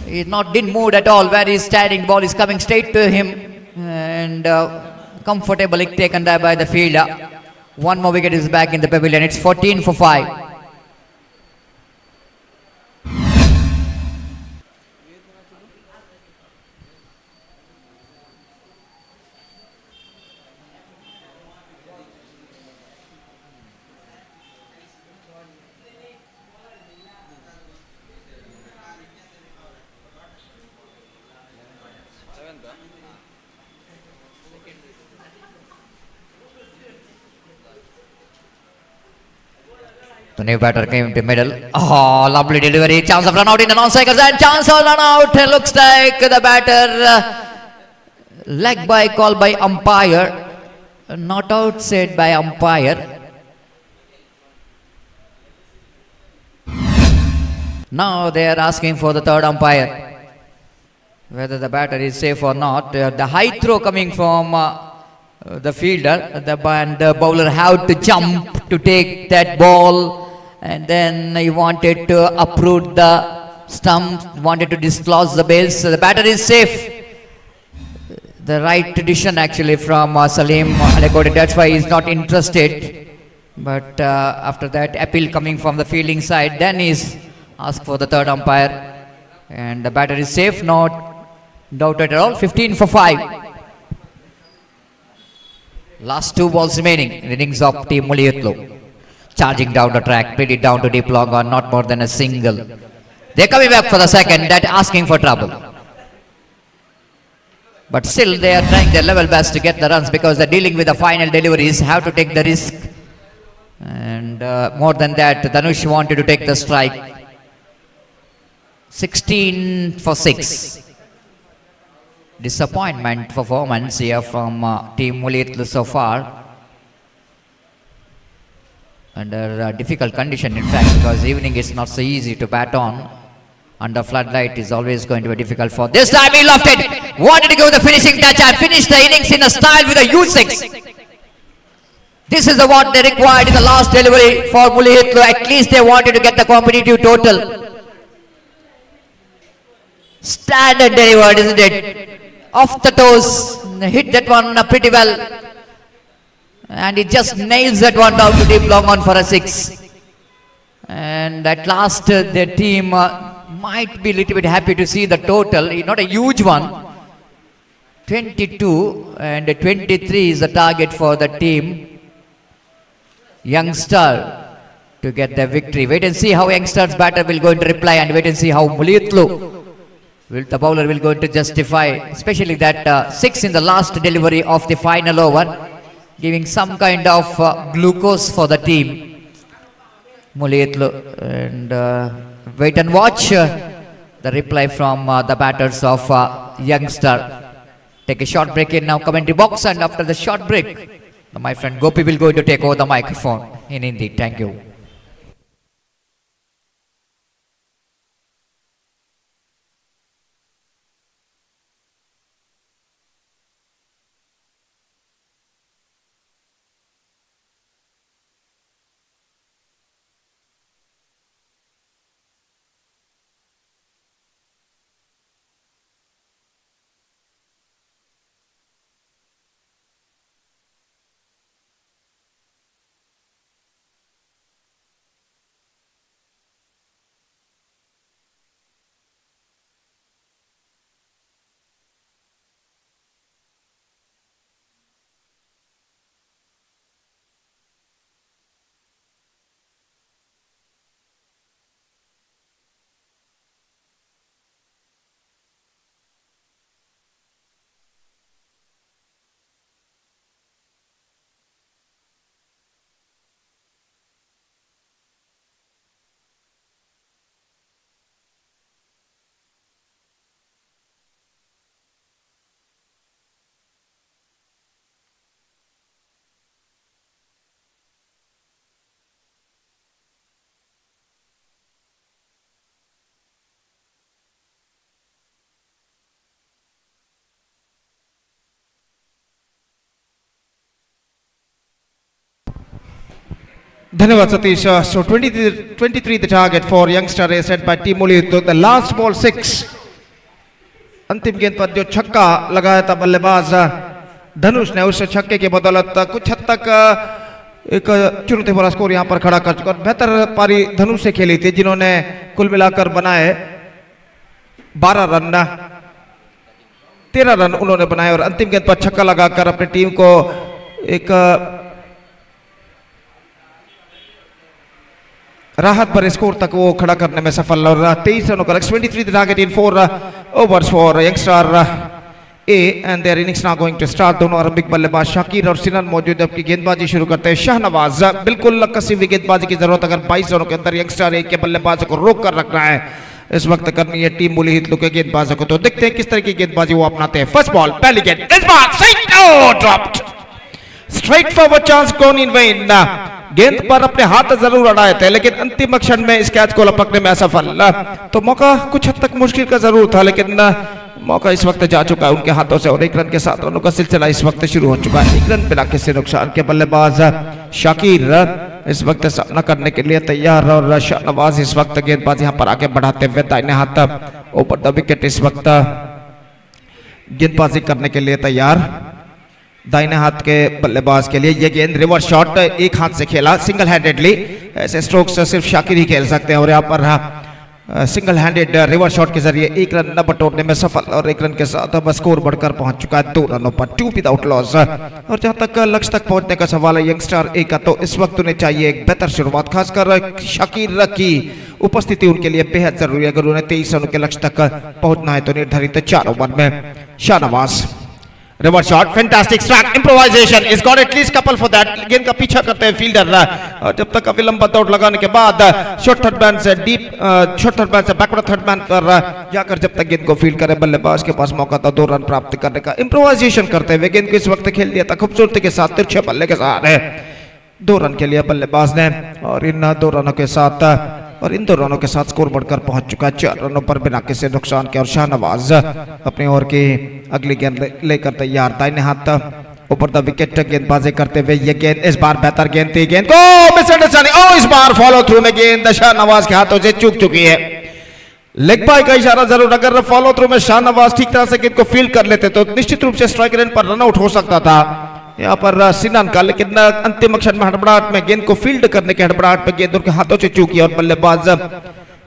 He didn't move at all where he's standing. Ball is coming straight to him, and comfortably taken there by the fielder. 1 more wicket is back in the pavilion. It's 14 for 5. The new batter came to middle. Oh, lovely delivery. Chance of run out in the non-strikers and chance of run out. Looks like the batter leg by call by umpire. Not out said by umpire. Now they are asking for the third umpire. Whether the batter is safe or not. The high throw coming from the fielder. The bowler have to jump to take that ball and then he wanted to uproot the stump, wanted to dislodge the bales. So the batter is safe. The right decision actually from Salim Alekode. That's why he's not interested. But after that appeal coming from the fielding side, then he's asked for the third umpire. And the batter is safe, not doubted at all. 15 for 5. Last 2 balls remaining. Innings of team Mully Hitler. Charging down the track, played it down to deep long on, not more than a single. They're coming back for the second, that asking for trouble. But still they are trying their level best to get the runs because they're dealing with the final deliveries, have to take the risk. And more than that, Dhanush wanted to take the strike. 16 for 6. Disappointment performance here from team Mully Hitler so far. Under difficult condition, in fact, because evening is not so easy to bat on. Under floodlight is always going to be difficult for this time. He lofted, wanted to go the finishing touch and finish the innings in a style with a huge 6. This is what they required in the last delivery for Mully Hitler. At least they wanted to get the competitive total. Standard delivered, isn't it? Off the toes, hit that one pretty well. And he just nails that one down to deep long on for a 6. And at last the team might be a little bit happy to see the total, not a huge one. 22 and 23 is the target for the team. Youngstar to get the victory. Wait and see how Youngstar's batter will go into reply, and wait and see how Mully Hitler, the bowler will go to justify, especially that 6 in the last delivery of the final over. Giving some kind of glucose for the team. Mully Hitler, and wait and watch the reply from the batters of Youngstar. Take a short break in now commentary box, and after the short break, my friend Gopi will go to take over the microphone in Hindi. Thank you. Dhanyawad Satish. So 23 the target for Youngstar is set by team Mully Hitler. The last ball 6. अंतिम गेंद पर जो छक्का लगाया था बल्लेबाज धनुष ने, उस छक्के की बदौलत कुछ हद तक एक चुनौती भरा स्कोर यहां पर खड़ा कर चुका। बेहतर पारी धनुष से खेली थी, जिन्होंने कुल मिलाकर बनाए 12 रन, 13 रन उन्होंने बनाए और अंतिम गेंद पर छक्का लगाकर अपनी टीम को एक राहत पर स्कोर तक वो खड़ा करने में सफल और 23 रनों का 23 the target in 4 overs for Youngstar A, and their innings now going to start. दोनों आरंभिक बल्लेबाज शाकिर और सिनन मौजूद, अपनी गेंदबाजी शुरू करते हैं। शाहनवाज, बिल्कुल कसी हुई गेंदबाजी की जरूरत अगर 22 रनों के अंदर Youngstar A के बल्लेबाजों को रोक कर रखना है इस वक्त करनी है टीम Mully Hitler के गेंदबाजों को। तो देखते हैं किस तरह की गेंदबाजी वो अपनाते हैं। फर्स्ट बॉल, पहली गेंद, इस बार सही dropped, straight forward chance gone in when. गेंद पर अपने हाथ जरूर अड़ाए थे, लेकिन अंतिम क्षण में इस कैच को लपकने में असफल। तो मौका कुछ हद तक मुश्किल का जरूर था, लेकिन मौका इस वक्त जा चुका है उनके हाथों से और 1 रन के 7 रनों का सिलसिला इस वक्त शुरू हो चुका है। 1 रन बिना किसी नुकसान के बल्लेबाज शाकिर इस वक्त सामना करने के लिए तैयार और शाहनवाज इस वक्त गेंदबाज यहाँ पर आगे बढ़ाते हुए दाहिने हाथ ओवर द विकेट इस वक्त गेंदबाजी करने के लिए तैयार। दाहिने हाथ के बल्लेबाज के लिए ये गेंद रिवर्स शॉट एक हाथ से खेला सिंगल हैंडेडली। ऐसे स्ट्रोक्स सिर्फ शाकिर ही खेल सकते हैं और यहाँ पर सिंगल हैंडेड रिवर्स शॉट के जरिए एक रन न बटोरने में सफल और एक रन के साथ अब स्कोर बढ़कर पहुंच चुका है 2 रनों पर 2 विदाउट लॉस। और जहां तक लक्ष्य तक पहुंचने का सवाल है यंगस्टर ए का, तो इस वक्त उन्हें चाहिए एक बेहतर शुरुआत, खासकर शाकिर की उपस्थिति उनके लिए बेहद जरूरी है। अगर उन्हें 23 रनों के लक्ष्य तक पहुंचना है तो निर्धारित 4 ओवर में Shahnawaz reverse shot, fantastic strike, improvisation is got at least couple for that. गेंद का पीछा करते हैं फील्डर और जब तक विलंब दौड़ लगाने के बाद शॉर्ट थर्ड मैन से डीप शॉर्ट थर्ड मैन से बैकवर्ड थर्ड मैन पर जाकर जब तक गेंद को फील्ड करे बल्लेबाज के पास मौका था 2 रन प्राप्त करने का। इंप्रोवाइजेशन करते हुए गेंद को इस वक्त खेल दिया था खूबसूरती के साथ तिरछे बल्ले के साथ है 2 रन के लिए बल्लेबाज ने और इन 2 रनों के साथ इन 2 रनों के साथ स्कोर बढ़कर पहुंच चुका है 4 रनों पर बिना किसी नुकसान के। और शाहनवाज अपनी ओर की अगली गेंद लेकर तैयार। दाहिने हाथ ऊपर द विकेट गेंदबाजी करते हुए ये गेंद इस बार बेहतर गेंद थी, गेंद को मिसअंडरस्टैंडिंग इस बार फॉलो थ्रू में गेंद शाहनवाज के हाथों से चूक चुकी है। लेग बाय का इशारा जरूर, अगर फॉलो थ्रू में शाहनवाज ठीक तरह से गेंद को फील्ड कर लेते तो निश्चित रूप से स्ट्राइक रेट पर रन आउट हो सकता था यहाँ पर सिनान का, लेकिन अंतिम क्षण में हड़बड़ाहट में गेंद को फील्ड करने के हड़बड़ाहट में गेंद उनके हाथों से चूकी और बल्लेबाज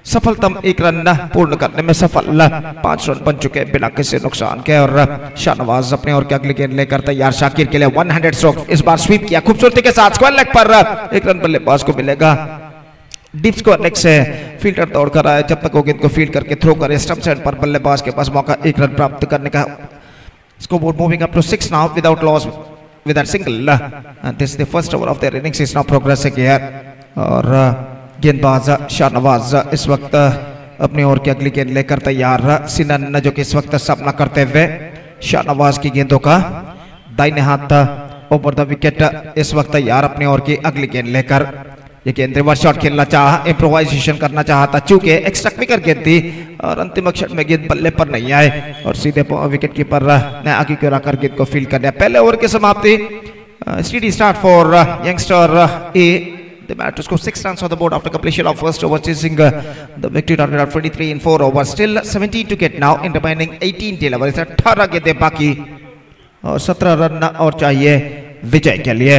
सफलतम 1 रन पूर्ण करने में सफल। 5 रन बन चुके बिना किसी नुकसान के और शाहनवाज अपने और के अगली गेंद लेकर तैयार। शाकिर के लिए 100 स्ट्रोक, इस बार स्वीप किया खूबसूरती के साथ, स्क्वायर लेग पर 1 रन बल्लेबाज को मिलेगा। डीप स्क्वायर लेग से फील्डर दौड़ कर आए, जब तक वो गेंद को फील्ड करके थ्रो करे स्टंप साइड पर बल्लेबाज के पास मौका 1 रन प्राप्त करने का। Scoreboard moving up to 6 now without loss with that single and this is the first over of their innings is now progressing here। और गेंदबाज शाहनवाज इस वक्त अपनी ओर की अगली गेंद लेकर तैयार। सिनन जो कि इस वक्त सामना करते हुए शाहनवाज की गेंदों का दाहिने हाथ ओवर द विकेट इस वक्त तैयार अपनी ओर की अगली गेंद लेकर। ये गेंद रिवर्स शॉट खेलना चाहा, इम्प्रोवाइजेशन करना चाहा था, चूंकि एक्स्ट्रा क्विकर गेंद थी और अंतिम क्षण में गेंद बल्ले पर नहीं आए और सीधे विकेट कीपर ने आगे की ओर आकर गेंद को फील्ड कर लिया। पहले ओवर की समाप्ति, steady start for youngster A. The batter to score 6 runs on the board after completion of first over, chasing the victory target of 23 in 4 overs. Still 17 to get now in remaining 18 deliveries. 18 गेंदें बाकी और 17 run और चाहिए विजय के लिए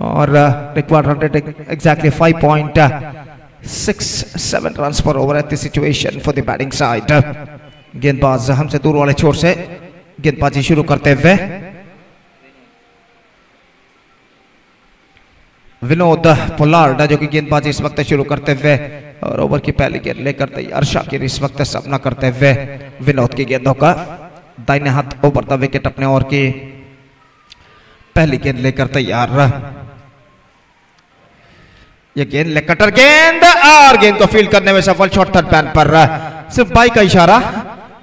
और required run rate exactly 5.67 runs per over at this situation for the batting side। गेंदबाज हमसे दूर वाले छोर से गेंदबाजी शुरू करते हुए विनोद पोलार्ड जो कि गेंदबाजी इस वक्त शुरू करते हुए और ओवर की पहली गेंद लेकर तैयार। शाकिर इस वक्त सामना करते हुए विनोद की गेंदों का दाहिने हाथ ओवर द विकेट अपने ओवर की पहली गेंद लेकर तैयार। ये गेंद लेग कटर गेंद और गेंद को फील्ड करने में सफल। शॉर्ट थर्ड पैन पर सिर्फ बाई का इशारा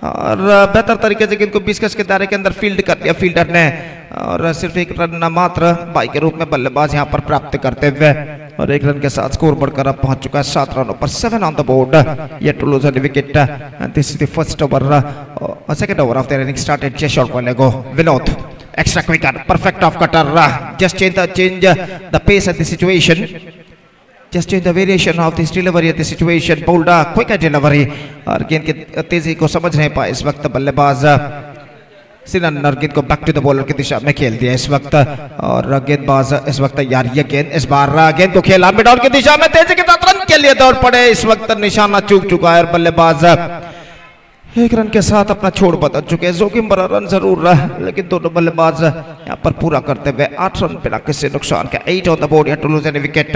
और बेहतर तरीके से गेंद को 20 गज के दायरे के अंदर फील्ड कर दिया फील्डर ने और सिर्फ 1 रन मात्र बाई के रूप में बल्लेबाज यहां पर प्राप्त करते हुए और 1 रन के साथ स्कोर बढ़कर अब पहुंच चुका है 7 रनों पर। 7 on the board, yet to lose an wicket and this is the first over second over of the inning started just short while ago. Vinod extra quicker, perfect off cutter, just change the pace at the situation, just change the variation of this delivery at the situation, bowled quicker delivery और गेंद की तेजी को समझ नहीं पाए इस वक्त बल्लेबाज सिनन और गेंद को बैक टू द बॉलर की दिशा में खेल दिया इस वक्त और गेंदबाज इस वक्त यार ये गेंद इस बार गेंद को खेला मिड ऑन की दिशा में तेजी के साथ रन के लिए दौड़ पड़े। इस वक्त निशाना चूक चुका है और बल्लेबाज 1 रन के साथ अपना छोड़ बदल चुके हैं। जोखिम भरा रन जरूर रहा लेकिन दोनों बल्लेबाज यहाँ पर पूरा करते हुए 8 रन बिना किसी नुकसान के। 8 on the board, to lose any wicket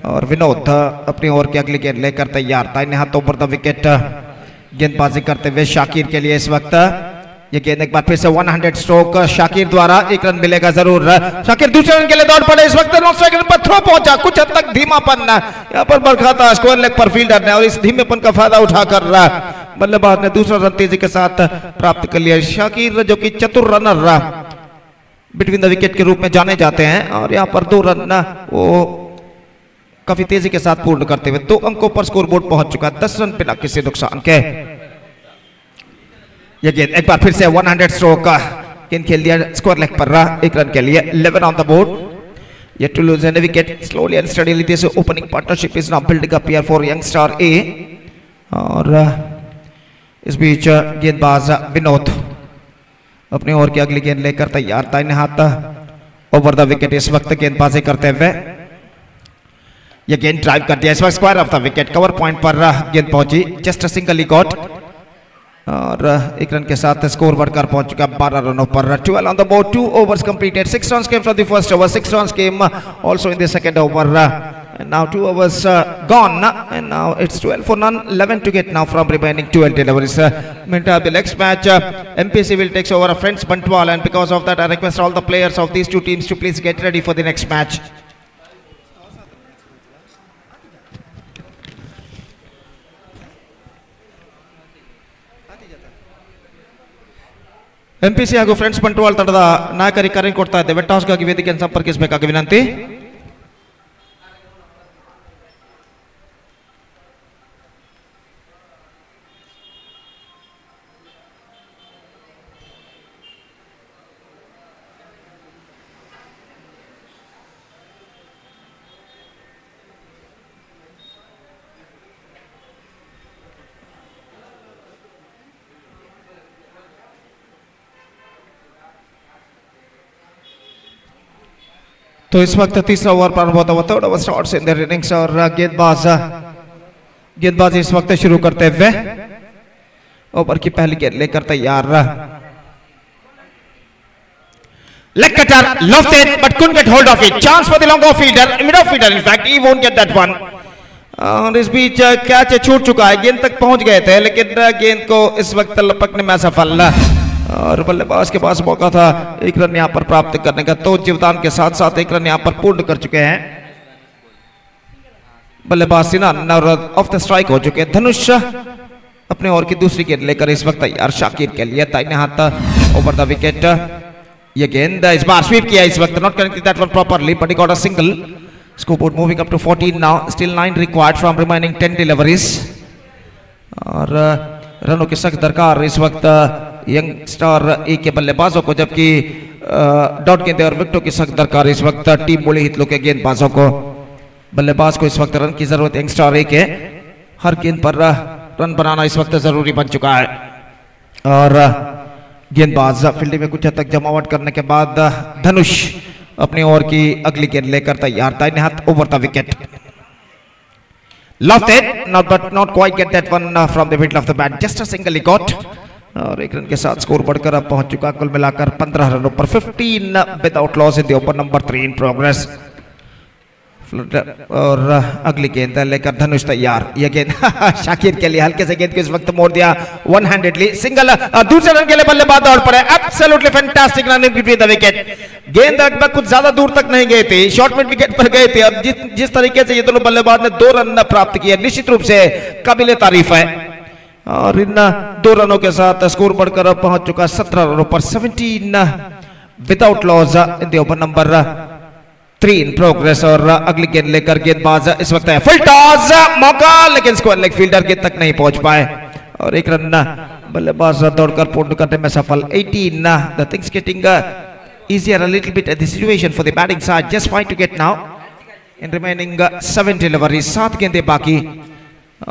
और विनोद अपनी ओर की अगली गेंद लेकर तैयार। दाहिने हाथ ओवर द विकेट गेंदबाजी करते हुए शाकिर के लिए इस वक्त ये गेंद एक बार फिर से 100 स्ट्रोक शाकिर द्वारा 1 रन मिलेगा जरूर। शाकिर दूसरे रन के लिए दौड़ पड़े इस वक्त नॉट स्ट्राइक पर थ्रो पहुंचा, कुछ हद तक धीमापन यहाँ पर बरखा था स्क्वायर लेग पर फील्डर ने और इस धीमेपन का फायदा उठाकर बल्लेबाज ने दूसरा रन तेजी के साथ प्राप्त कर लिया। शाकिर जो कि चतुर रनर बिटवीन द विकेट के रूप में जाने जाते हैं और यहाँ पर 2 रन वो काफी तेजी के साथ पूर्ण करते हुए 2 अंकों पर स्कोरबोर्ड पहुंच चुका है 10 रन बिना किसी नुकसान के। ये गेंद एक बार फिर से 100 स्ट्रोक गेंद खेल दिया स्क्वायर लेग पर 1 रन के लिए। 11 on the board, Yet to lose any wicket. Slowly and steadily this opening partnership is now building up here for Youngstar A. और इस बीच गेंदबाज विनोद अपनी ओवर की अगली गेंद लेकर तैयार, दाहिने हाथ ओवर द विकेट इस वक्त गेंदबाजी करते हुए ये गेंद ड्राइव कर दिया, इस वक्त square of the wicket, cover point पर गेंद पहुंची, just a single he got और एक रन के साथ स्कोर बढ़कर पहुंच चुका 12 रनों पर। 12 on the board, 2 overs completed, 6 runs came from the first over, 6 runs came also in the second over, and now 2 overs gone, and now it's 12 for none, 11 to get now from remaining 12 deliveries. Meantime, the next match, MPC will take over a Friends Bantwal, and because of that I request all the players of these two teams to please get ready for the next match. MPC ಹಾಗೂ friends Bantwal ತಂಡದ ನಾಯಕರಿಗೆ ಕರೆ ಕೊಡ್ತಾ ಇದ್ದೇವೆ. ಟಾಸ್ಗಾಗಿ ವೇದಿಕೆಯನ್ನು ಸಂಪರ್ಕಿಸಬೇಕಾಗಿ ವಿನಂತಿ. तो इस वक्त तीसरा ओवर प्रारंभ होता हुआ, third over starts in their innings और गेंदबाजी इस वक्त शुरू करते हुए ओवर की पहली गेंद लेकर तैयार, leg cutter loft it but couldn't get hold of it, chance for the long off fielder, mid off fielder, in fact he won't get that one. और इस बीच कैच छूट चुका है, गेंद तक पहुंच गए थे लेकिन गेंद को इस वक्त लपकने में असफल और बल्लेबाज के पास मौका था एक रन यहां पर प्राप्त करने का, तो जीवदान के साथ साथ एक रन यहां पर पूर्ण कर चुके हैं बल्लेबाज सिनान और ऑफ द स्ट्राइक हो चुके हैं। धनुष अपने ओवर की दूसरी गेंद लेकर इस वक्त तैयार शाकिर के लिए, दाहिने हाथ ओवर द विकेट, ये गेंद इस बार स्वीप किया इस वक्त, not connected that one properly but he got a single, scoreboard moving up to 14 now, still 9 required from remaining 10 deliveries और रनों की सख्त दरकार इस वक्त यंगस्टार ए के बल्लेबाजों को, जबकि डॉट गेंदे और विकेटों की सख्त दरकार इस वक्त टीम मुली हितलो के गेंदबाजों को। बल्लेबाज को इस वक्त रन की जरूरत है, यंगस्टार ए के हर गेंद पर रन बनाना इस वक्त जरूरी बन चुका है और गेंदबाज फील्डिंग में कुछ हद तक जमावट करने के बाद धनुष अपनी ओवर की अगली गेंद लेकर तैयार, दाहिने हाथ over the wicket, left it not but not quite get that one from the middle of the bat, just a single he got और एक रन के साथ स्कोर बढ़कर अब पहुंच चुका कुल मिलाकर 15 रनों पर, 15 without loss in the over number 3 in progress. और अगली गेंद लेकर धनुष तैयार, यह गेंद शाकिर के लिए हल्के से गेंद को इस वक्त मोड़ दिया वन हैंडेडली, सिंगल, दूसरे रन के लिए बल्लेबाज दौड़ पड़े, absolutely fantastic running between the wicket, गेंद कुछ ज्यादा दूर तक नहीं गए थे, शॉर्ट मिड विकेट पर गए थे और जिस तरीके से ये दोनों बल्लेबाज ने 2 रन प्राप्त किए निश्चित रूप से काबिले तारीफ है और इन 2 रनों के साथ स्कोर बढ़कर अब पहुंच चुका 17 रनों पर, 17 without loss in the over number 3 in progress. और अगली गेंद लेकर गेंदबाज इस वक्त है, फुल टॉस, मौका लेकिन स्क्वायर लेग फील्डर गेंद तक नहीं पहुंच पाए और एक रन बल्लेबाज दौड़कर पूर्ण करने में सफल। 18 the things getting easier a little bit at the situation for the batting side, just 5 to get now in remaining 7 deliveries, 7 गेंदें बाकी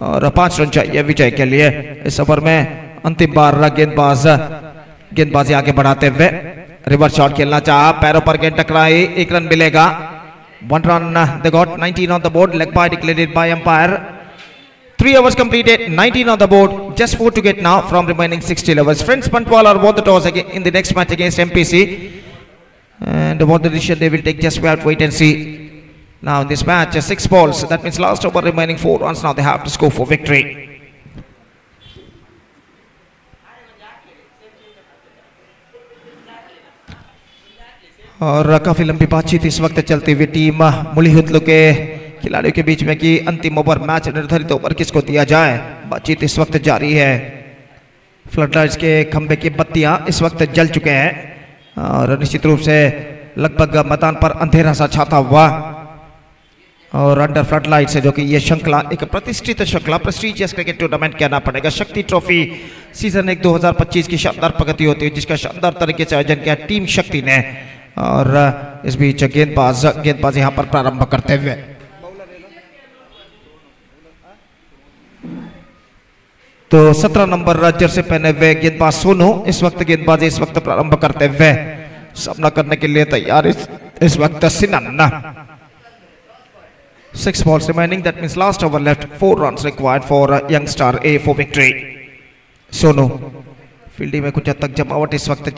और 5 रन चाहिए विजय के लिए। इस ओवर में अंतिम बार गेंदबाजी आगे बढ़ाते हुए रिवर्स शॉट खेलना चाहा, पैरों पर गेंद टकराई, एक रन मिलेगा, 1 run they got, 19 on the board, leg by declared by umpire, 3 overs completed, 19 on the board, just 4 to get now from remaining 60 overs. Friends Bantwal are won the toss again in the next match against MPC and what the decision they will take, just we have to wait and see. Now in this match 6 balls, that means last over remaining 4 runs, now they have to score for victory. और काफी लंबी बातचीत इस वक्त चलती हुई team मुली हितलो के खिलाड़ियों के बीच में कि अंतिम ओवर मैच निर्धारित ओवर किसको दिया जाए, बातचीत इस वक्त जारी है। फ्लडलाइट्स के खंबे की बत्तियां इस वक्त जल चुके हैं और निश्चित रूप से लगभग मैदान पर अंधेरा सा छाता हुआ और अंडर फ्लडलाइट से जो कि ये श्रृंखला एक प्रतिष्ठित श्रृंखला प्रेस्टीजियस क्रिकेट टूर्नामेंट कहना पड़ेगा, शक्ति ट्रॉफी सीजन 1 2025 की शानदार प्रगति होती है जिसका शानदार तरीके से आयोजन किया टीम शक्ति ने और इस बीच गेंदबाज यहाँ पर प्रारंभ करते हुए तो 17 नंबर जर्सी पहने हुए गेंदबाज सोनू इस वक्त प्रारंभ करते हुए सामना करने के लिए तैयार इस वक्त सिनन 6 balls remaining, that means last over left, 4 runs required for Youngstar A for victory. Sonu fielding में कुछ हद तक जमावट इस वक्त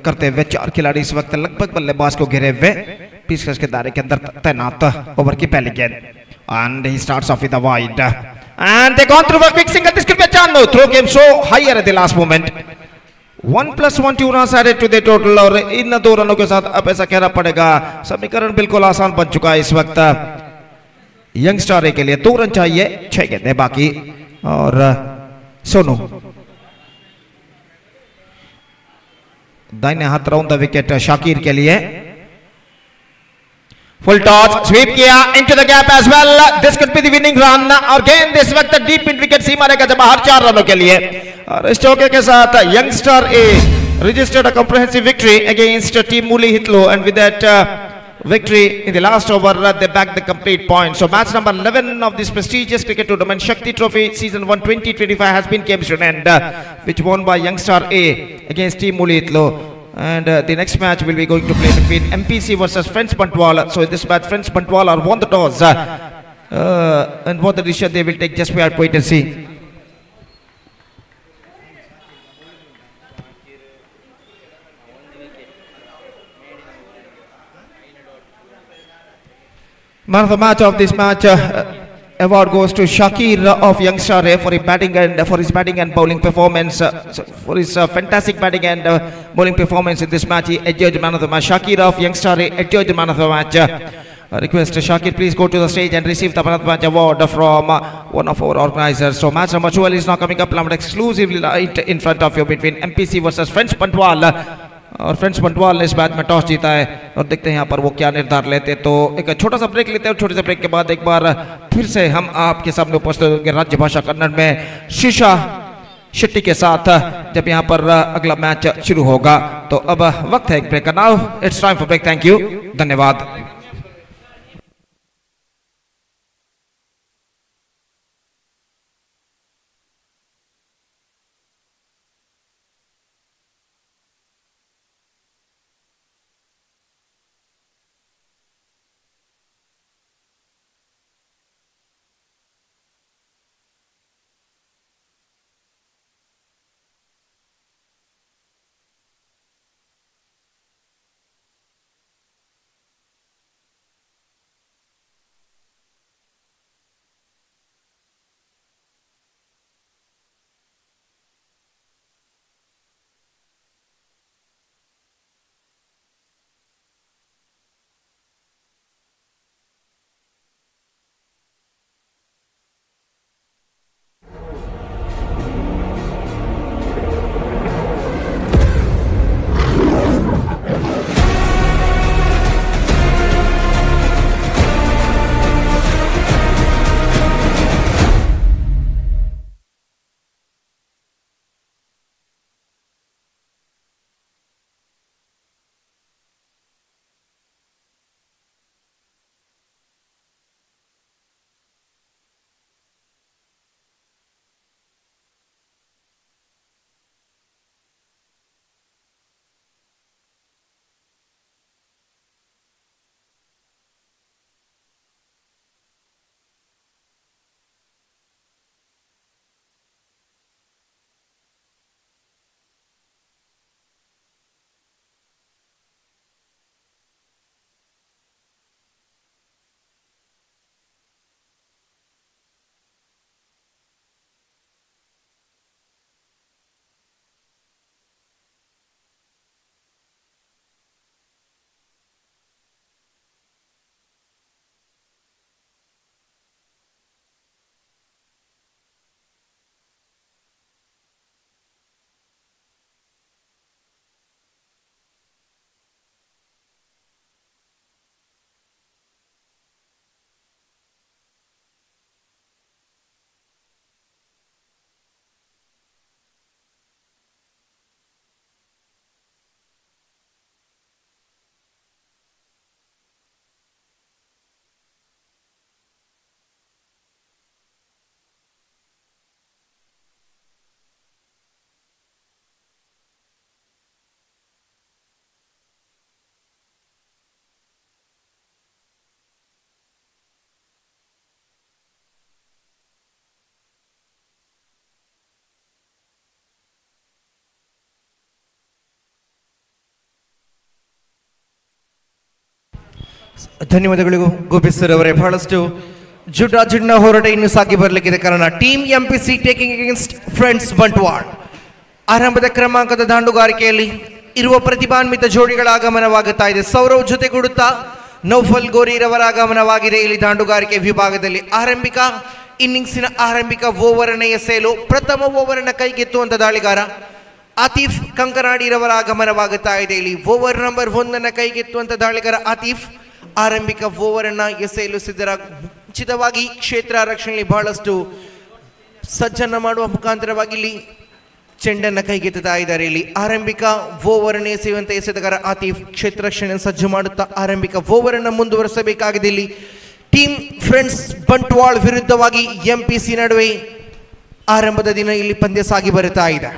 करते हुए 4 खिलाड़ी इस वक्त लगभग बल्लेबाज को घेरे हुए 20 गज के दायरे के अंदर तैनात ओवर की पहली गेंद and he starts off with a wide and they gone through for a quick single. This could be a chance. No, throw came so higher at the last moment. 1+1 2 runs added to the total और इन 2 रनों के साथ अब ऐसा कहना पड़ेगा समीकरण बिल्कुल आसान बन चुका है इस वक्त यंगस्टार के लिए 2 रन चाहिए 6 गेंदें बाकी और सोनू दाहिने हाथ राउंड द विकेट शाकिर के लिए फुल टॉस स्वीप किया into the gap as well this could be the winning run और गेंद इस वक्त डीप इन विकेट सीमा रेखा से बाहर 4 रनों के लिए और इस चौके के साथ youngster A registered a comprehensive victory against team Mully Hitler and with that victory in the last over they bagged the complete points. So match number 11 of this prestigious cricket tournament Shakthi Trophy season 1 2025 has been came to an end which won by Youngstar A against team Mully Hitler and the next match will be going to play between MPC versus Friends Bantwal. So in this match Friends Bantwal are won the toss and what the decision they will take just we have to wait and see. Man of the match of this match award goes to Shakir of Youngstar A for his batting and bowling performance. For his fantastic batting and bowling performance in this match, he adjudged man of the match. Shakir of Youngstar A adjudged man of the match. Request Shakir please go to the stage and receive the man of the match award from one of our organizers. So match number 12 is now coming up exclusively right in front of you between MPC versus Friends Bantwal. और friends Bantwal ने इस match में toss जीता है और देखते हैं यहाँ पर वो क्या निर्धार लेते तो एक छोटा सा ब्रेक लेते हैं और छोटे से ब्रेक के बाद एक बार फिर से हम आपके सामने उपस्थित होंगे राज्य भाषा कन्नड़ में शीशा शेट्टी के साथ जब यहाँ पर अगला मैच शुरू होगा तो अब वक्त है एक ब्रेक का now it's time for break thank you धन्यवाद ಧನ್ಯವಾದಗಳು ಗೋಪಿ ಸರ್ ಅವರೇ. ಬಹಳಷ್ಟು ಜುಡ್ಡ ಹೋರಾಟ ಇನ್ನು ಸಾಗಿ ಬರಲಿಕ್ಕಿದೆ. ಕಾರಣ team MPC taking against friends Bantwal. ಆರಂಭದ ಕ್ರಮಾಂಕದ ದಾಂಡುಗಾರಿಕೆಯಲ್ಲಿ ಇರುವ ಪ್ರತಿಭಾನ್ವಿತ ಜೋಡಿಗಳ ಆಗಮನವಾಗುತ್ತಾ ಇದೆ. ಸೌರವ್ ಜೊತೆಗೂಡುತ್ತಾ ನೌಫಲ್ ಗೋರಿರವರ ಆಗಮನವಾಗಿದೆ. ಇಲ್ಲಿ ದಾಂಡುಗಾರಿಕೆ ವಿಭಾಗದಲ್ಲಿ ಆರಂಭಿಕ ಇನ್ನಿಂಗ್ಸಿನ ಆರಂಭಿಕ ಓವರನ್ನ ಎಸೆಯಲು ಪ್ರಥಮ ಓವರನ್ನ ಕೈಗೆತ್ತುವಂತ ದಾಳಿಗಾರ ಆತಿಫ್ ಕಂಕನಾಡಿರವರ ಆಗಮನವಾಗುತ್ತಾ ಇದೆ. ಇಲ್ಲಿ ಓವರ್ ನಂಬರ್ 1 ಕೈಗೆತ್ತುವಂತ ದಾಳಿಗಾರ ಆತಿಫ್ ಆರಂಭಿಕ ಓವರನ್ನ ಎಸೆಯಲು ಮುಂಚಿತವಾಗಿ ಕ್ಷೇತ್ರ ರಕ್ಷಣೆಯಲ್ಲಿ ಬಹಳಷ್ಟು ಸಜ್ಜನ್ನ ಮಾಡುವ ಮುಖಾಂತರವಾಗಿ ಇಲ್ಲಿ ಚೆಂಡನ್ನು ಕೈಗೆತ್ತಾ ಇದ್ದಾರೆ. ಇಲ್ಲಿ ಆರಂಭಿಕ ಓವರನ್ನು ಎಸೆಯುವಂತೆ ಎಸೆದಗಾರ ಆತಿಫ್ ಕ್ಷೇತ್ರ ರಕ್ಷಣೆ ಸಜ್ಜು ಮಾಡುತ್ತಾ ಆರಂಭಿಕ ಓವರನ್ನು ಮುಂದುವರಿಸಬೇಕಾಗಿದೆ. ಇಲ್ಲಿ ಟೀಮ್ ಫ್ರೆಂಡ್ಸ್ ಬಂಟ್ವಾಳ್ ವಿರುದ್ಧವಾಗಿ ಎಂಪಿಸಿ ನಡುವೆ ಆರಂಭದ ದಿನ ಇಲ್ಲಿ ಪಂದ್ಯ ಸಾಗಿ ಬರುತ್ತಾ ಇದೆ.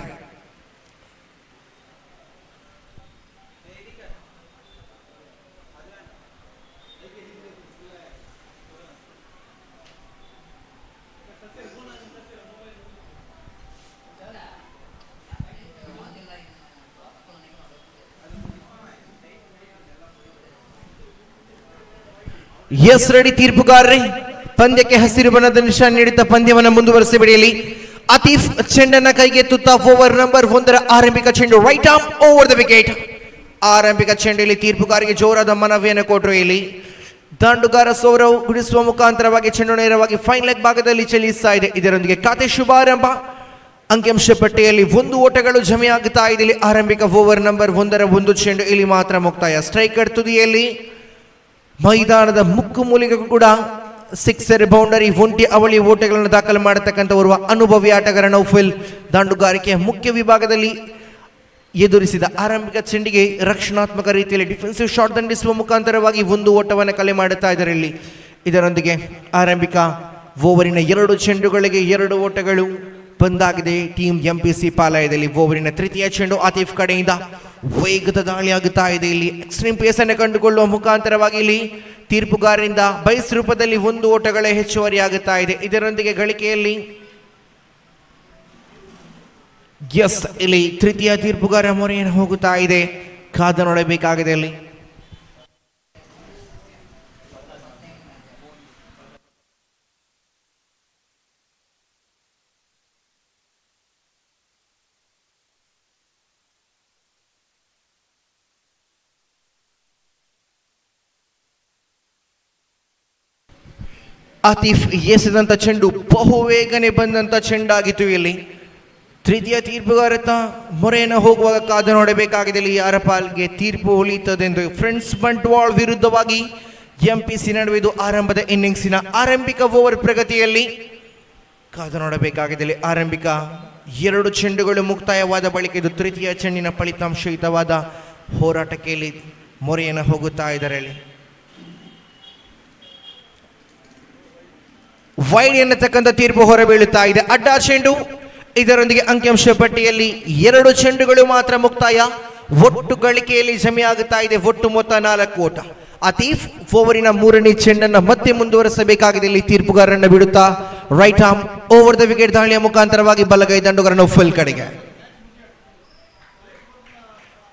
ಎಸ್ ರೆಡಿ ತೀರ್ಪುಗಾರರೇ, ಪಂದ್ಯಕ್ಕೆ ಹಸಿರು ಬಣ್ಣದ ನಿಶಾನೆ ನೀಡುತ್ತಾ ಪಂದ್ಯವನ್ನು ಮುಂದುವರಿಸಬೇಡಿಯಲ್ಲಿ ಆತಿಫ್ ಚೆಂಡನ್ನ ಕೈಗೆತ್ತುತ್ತಾ ಓವರ್ ನಂಬರ್ 1 ಆರಂಭಿಕ ಚೆಂಡು right arm over the wicket. ಆರಂಭಿಕ ಚೆಂಡಲ್ಲಿ ತೀರ್ಪುಗಾರಿಗೆ ಜೋರಾದ ಮನವಿಯನ್ನು ಕೊಟ್ಟರು. ಇಲ್ಲಿ ದಾಂಡುಗಾರ ಸೌರವ್ ಗುಡಿಸುವ ಮುಖಾಂತರವಾಗಿ ಚೆಂಡು ನೇರವಾಗಿ ಫೈನ್ ಲೆಗ್ ಭಾಗದಲ್ಲಿ ಚಲಿಸ್ತಾ ಇದೆ. ಇದರೊಂದಿಗೆ ಖಾತೆ ಶುಭಾರಂಭ. ಅಂಕಿಅಂಶ ಪಟ್ಟಿಯಲ್ಲಿ 1 ಓಟಗಳು ಜಮೆಯಾಗುತ್ತಾ ಇದೆ. ಇಲ್ಲಿ ಆರಂಭಿಕ ಓವರ್ ನಂಬರ್ 1 1 ಚೆಂಡು ಇಲ್ಲಿ ಮಾತ್ರ ಮುಕ್ತಾಯ. ಸ್ಟ್ರೈಕರ್ ತುದಿಯಲ್ಲಿ ಮೈದಾನದ ಮುಕ್ಕು ಮೂಲೆಗೂ ಕೂಡ ಸಿಕ್ಸರ್ ಬೌಂಡರಿ ಒಂಟಿ ಅವಳಿ ಓಟಗಳನ್ನು ದಾಖಲು ಮಾಡತಕ್ಕಂಥ ಓರ್ವ ಅನುಭವಿ ಆಟಗಾರ ನೌಫಲ್ ದಾಂಡುಗಾರಿಕೆಯ ಮುಖ್ಯ ವಿಭಾಗದಲ್ಲಿ ಎದುರಿಸಿದ ಆರಂಭಿಕ ಚೆಂಡಿಗೆ ರಕ್ಷಣಾತ್ಮಕ ರೀತಿಯಲ್ಲಿ ಡಿಫೆನ್ಸಿವ್ ಶಾಟ್ ದಂಡಿಸುವ ಮುಖಾಂತರವಾಗಿ 1 ಓಟವನ್ನು ಕಲೆ ಮಾಡುತ್ತಾ ಇದ್ದಾರೆ. ಇಲ್ಲಿ ಇದರೊಂದಿಗೆ ಆರಂಭಿಕ ಓವರಿನ 2 ಚೆಂಡುಗಳಿಗೆ 2 ಓಟಗಳು ಬಂದಾಗಿದೆ ಟೀಮ್ ಎಂಪಿಸಿ ಪಾಲಯದಲ್ಲಿ. ಓವರಿನ ತೃತೀಯ ಚೆಂಡು ಆತಿಫ್ ಕಡೆಯಿಂದ ವೇಗದ ದಾಳಿಯಾಗುತ್ತಾ ಇದೆ. ಇಲ್ಲಿ ಎಕ್ಸ್ಟ್ರೀಮ್ ಪೇಸ್ ಅನ್ನು ಕಂಡುಕೊಳ್ಳುವ ಮುಖಾಂತರವಾಗಿ ಇಲ್ಲಿ ತೀರ್ಪುಗಾರರಿಂದ ಬೈಸ್ ರೂಪದಲ್ಲಿ 1 ಓಟಗಳೇ ಹೆಚ್ಚುವರಿಯಾಗುತ್ತಾ ಇದೆ. ಇದರೊಂದಿಗೆ ಗಳಿಕೆಯಲ್ಲಿ ಎಸ್ ಇಲ್ಲಿ ತೃತೀಯ ತೀರ್ಪುಗಾರ ಮೊರೆಯನ್ನು ಹೋಗುತ್ತಾ ಇದೆ. ಕಾದು ನೋಡಬೇಕಾಗಿದೆ. ಇಲ್ಲಿ ಆತಿಫ್ ಎಸೆದಂತ ಚೆಂಡು ಬಹುವೇಗನೆ ಬಂದಂತ ಚೆಂಡಾಗಿತ್ತು. ಇಲ್ಲಿ ತೃತೀಯ ತೀರ್ಪುಗಾರತ ಮೊರೆಯನ್ನು ಹೋಗುವಾಗ ಕಾದು ನೋಡಬೇಕಾಗಿದೆ. ಇಲ್ಲಿ ಯಾರ ಪಾಲ್ಗೆ ತೀರ್ಪು ಉಳಿಯುತ್ತದೆಂದು. ಫ್ರೆಂಡ್ಸ್ ಬಂಟ್ವಾಳ್ ವಿರುದ್ಧವಾಗಿ ಎಂಪಿಸಿ ನಡುವೆ ಆರಂಭದ ಇನ್ನಿಂಗ್ಸಿನ ಆರಂಭಿಕ ಓವರ್ ಪ್ರಗತಿಯಲ್ಲಿ ಕಾದು ನೋಡಬೇಕಾಗಿದೆ. ಇಲ್ಲಿ ಆರಂಭಿಕ 2 ಚೆಂಡುಗಳು ಮುಕ್ತಾಯವಾದ ಬಳಿಕ ಇದು ತೃತೀಯ ಚೆಂಡಿನ ಫಲಿತಾಂಶಯುತವಾದ ಹೋರಾಟಕ್ಕೆ ಇಲ್ಲಿ ಮೊರೆಯನ್ನು ಹೋಗುತ್ತಾ ಇದ್ದಾರೆ. ಇಲ್ಲಿ ವೈಡ್ ಎನ್ನತಕ್ಕಂಥ ತೀರ್ಪು ಹೊರಬೀಳುತ್ತಾ ಇದೆ. ಅಡ್ಡ ಚೆಂಡು. ಇದರೊಂದಿಗೆ ಅಂಕಿಅಂಶ ಪಟ್ಟಿಯಲ್ಲಿ 2 ಚೆಂಡುಗಳು ಮಾತ್ರ ಮುಕ್ತಾಯ. ಒಟ್ಟು ಗಳಿಕೆಯಲ್ಲಿ ಜಮೆಯಾಗುತ್ತಾ ಇದೆ ಒಟ್ಟು ಮೊತ್ತ 4 ಓಟ. ಆತಿಫ್ ಓವರಿನ 3ನೇ ಚೆಂಡನ್ನು ಮತ್ತೆ ಮುಂದುವರಿಸಬೇಕಾಗಿದೆ. ಇಲ್ಲಿ ತೀರ್ಪುಗಾರರನ್ನು ಬಿಡುತ್ತಾ right arm over the wicket ದಾಳಿಯ ಮುಖಾಂತರವಾಗಿ ಬಲಗೈ ದಂಡುಗಾರ ನೌಫಲ್ ಕಡೆಗೆ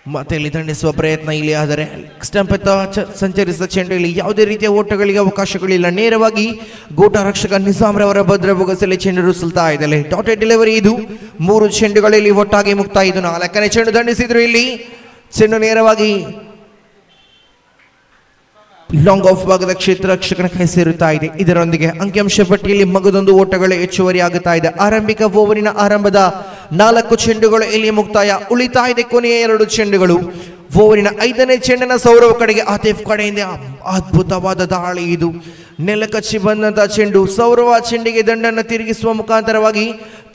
ಮತ್ತೆ ಇಲ್ಲಿ ದಂಡಿಸುವ ಪ್ರಯತ್ನ ಇಲ್ಲಿ. ಆದರೆ ಸ್ಟಂಪ್ ಎತ್ತ ಸಂಚರಿಸಿದ ಚೆಂಡು ಇಲ್ಲಿ ಯಾವುದೇ ರೀತಿಯ ಓಟಗಳಿಗೆ ಅವಕಾಶಗಳಿಲ್ಲ. ನೇರವಾಗಿ ಗೋಟ ರಕ್ಷಕ ನಿಜಾಮ್ರವರ ಭದ್ರ ಬೊಗಸಲ್ಲಿ ಚೆಂಡು ರುಸುಲ್ತಾ ಇದೆ. Dotted delivery. ಇದು 3 ಚೆಂಡುಗಳಲ್ಲಿ ಒಟ್ಟಾಗಿ ಮುಕ್ತಾಯ. ಇದು 4ನೇ ಚೆಂಡು ದಂಡಿಸಿದ್ರು. ಇಲ್ಲಿ ಚೆಂಡು ನೇರವಾಗಿ ಲಾಂಗ್ ಆಫ್ ಭಾಗದ ಕ್ಷೇತ್ರ ರಕ್ಷಕನ ಕೈ ಸೇರುತ್ತಾ ಇದೆ. ಇದರೊಂದಿಗೆ ಅಂಕಿಅಂಶ ಪಟ್ಟಿಯಲ್ಲಿ ಮಗದೊಂದು ಓಟಗಳು ಹೆಚ್ಚುವರಿ ಆಗುತ್ತಾ ಇದೆ. ಆರಂಭಿಕ ಓವರಿನ ಆರಂಭದ 4 ಚೆಂಡುಗಳು ಇಲ್ಲಿ ಮುಕ್ತಾಯ. ಉಳಿತಾ ಇದೆ ಕೊನೆಯ 2 ಚೆಂಡುಗಳು. ಓವರಿನ 5ನೇ ಚೆಂಡನ ಸೌರವ್ ಕಡೆಗೆ ಆತಿಫ್ ಕಡೆಯಿಂದ ಅದ್ಭುತವಾದ ದಾಳಿ. ಇದು ನೆಲಕಚ್ಚಿ ಬಂದಂತಹ ಚೆಂಡು. ಸೌರವ್ ಆ ಚೆಂಡಿಗೆ ದಂಡನ್ನು ತಿರುಗಿಸುವ ಮುಖಾಂತರವಾಗಿ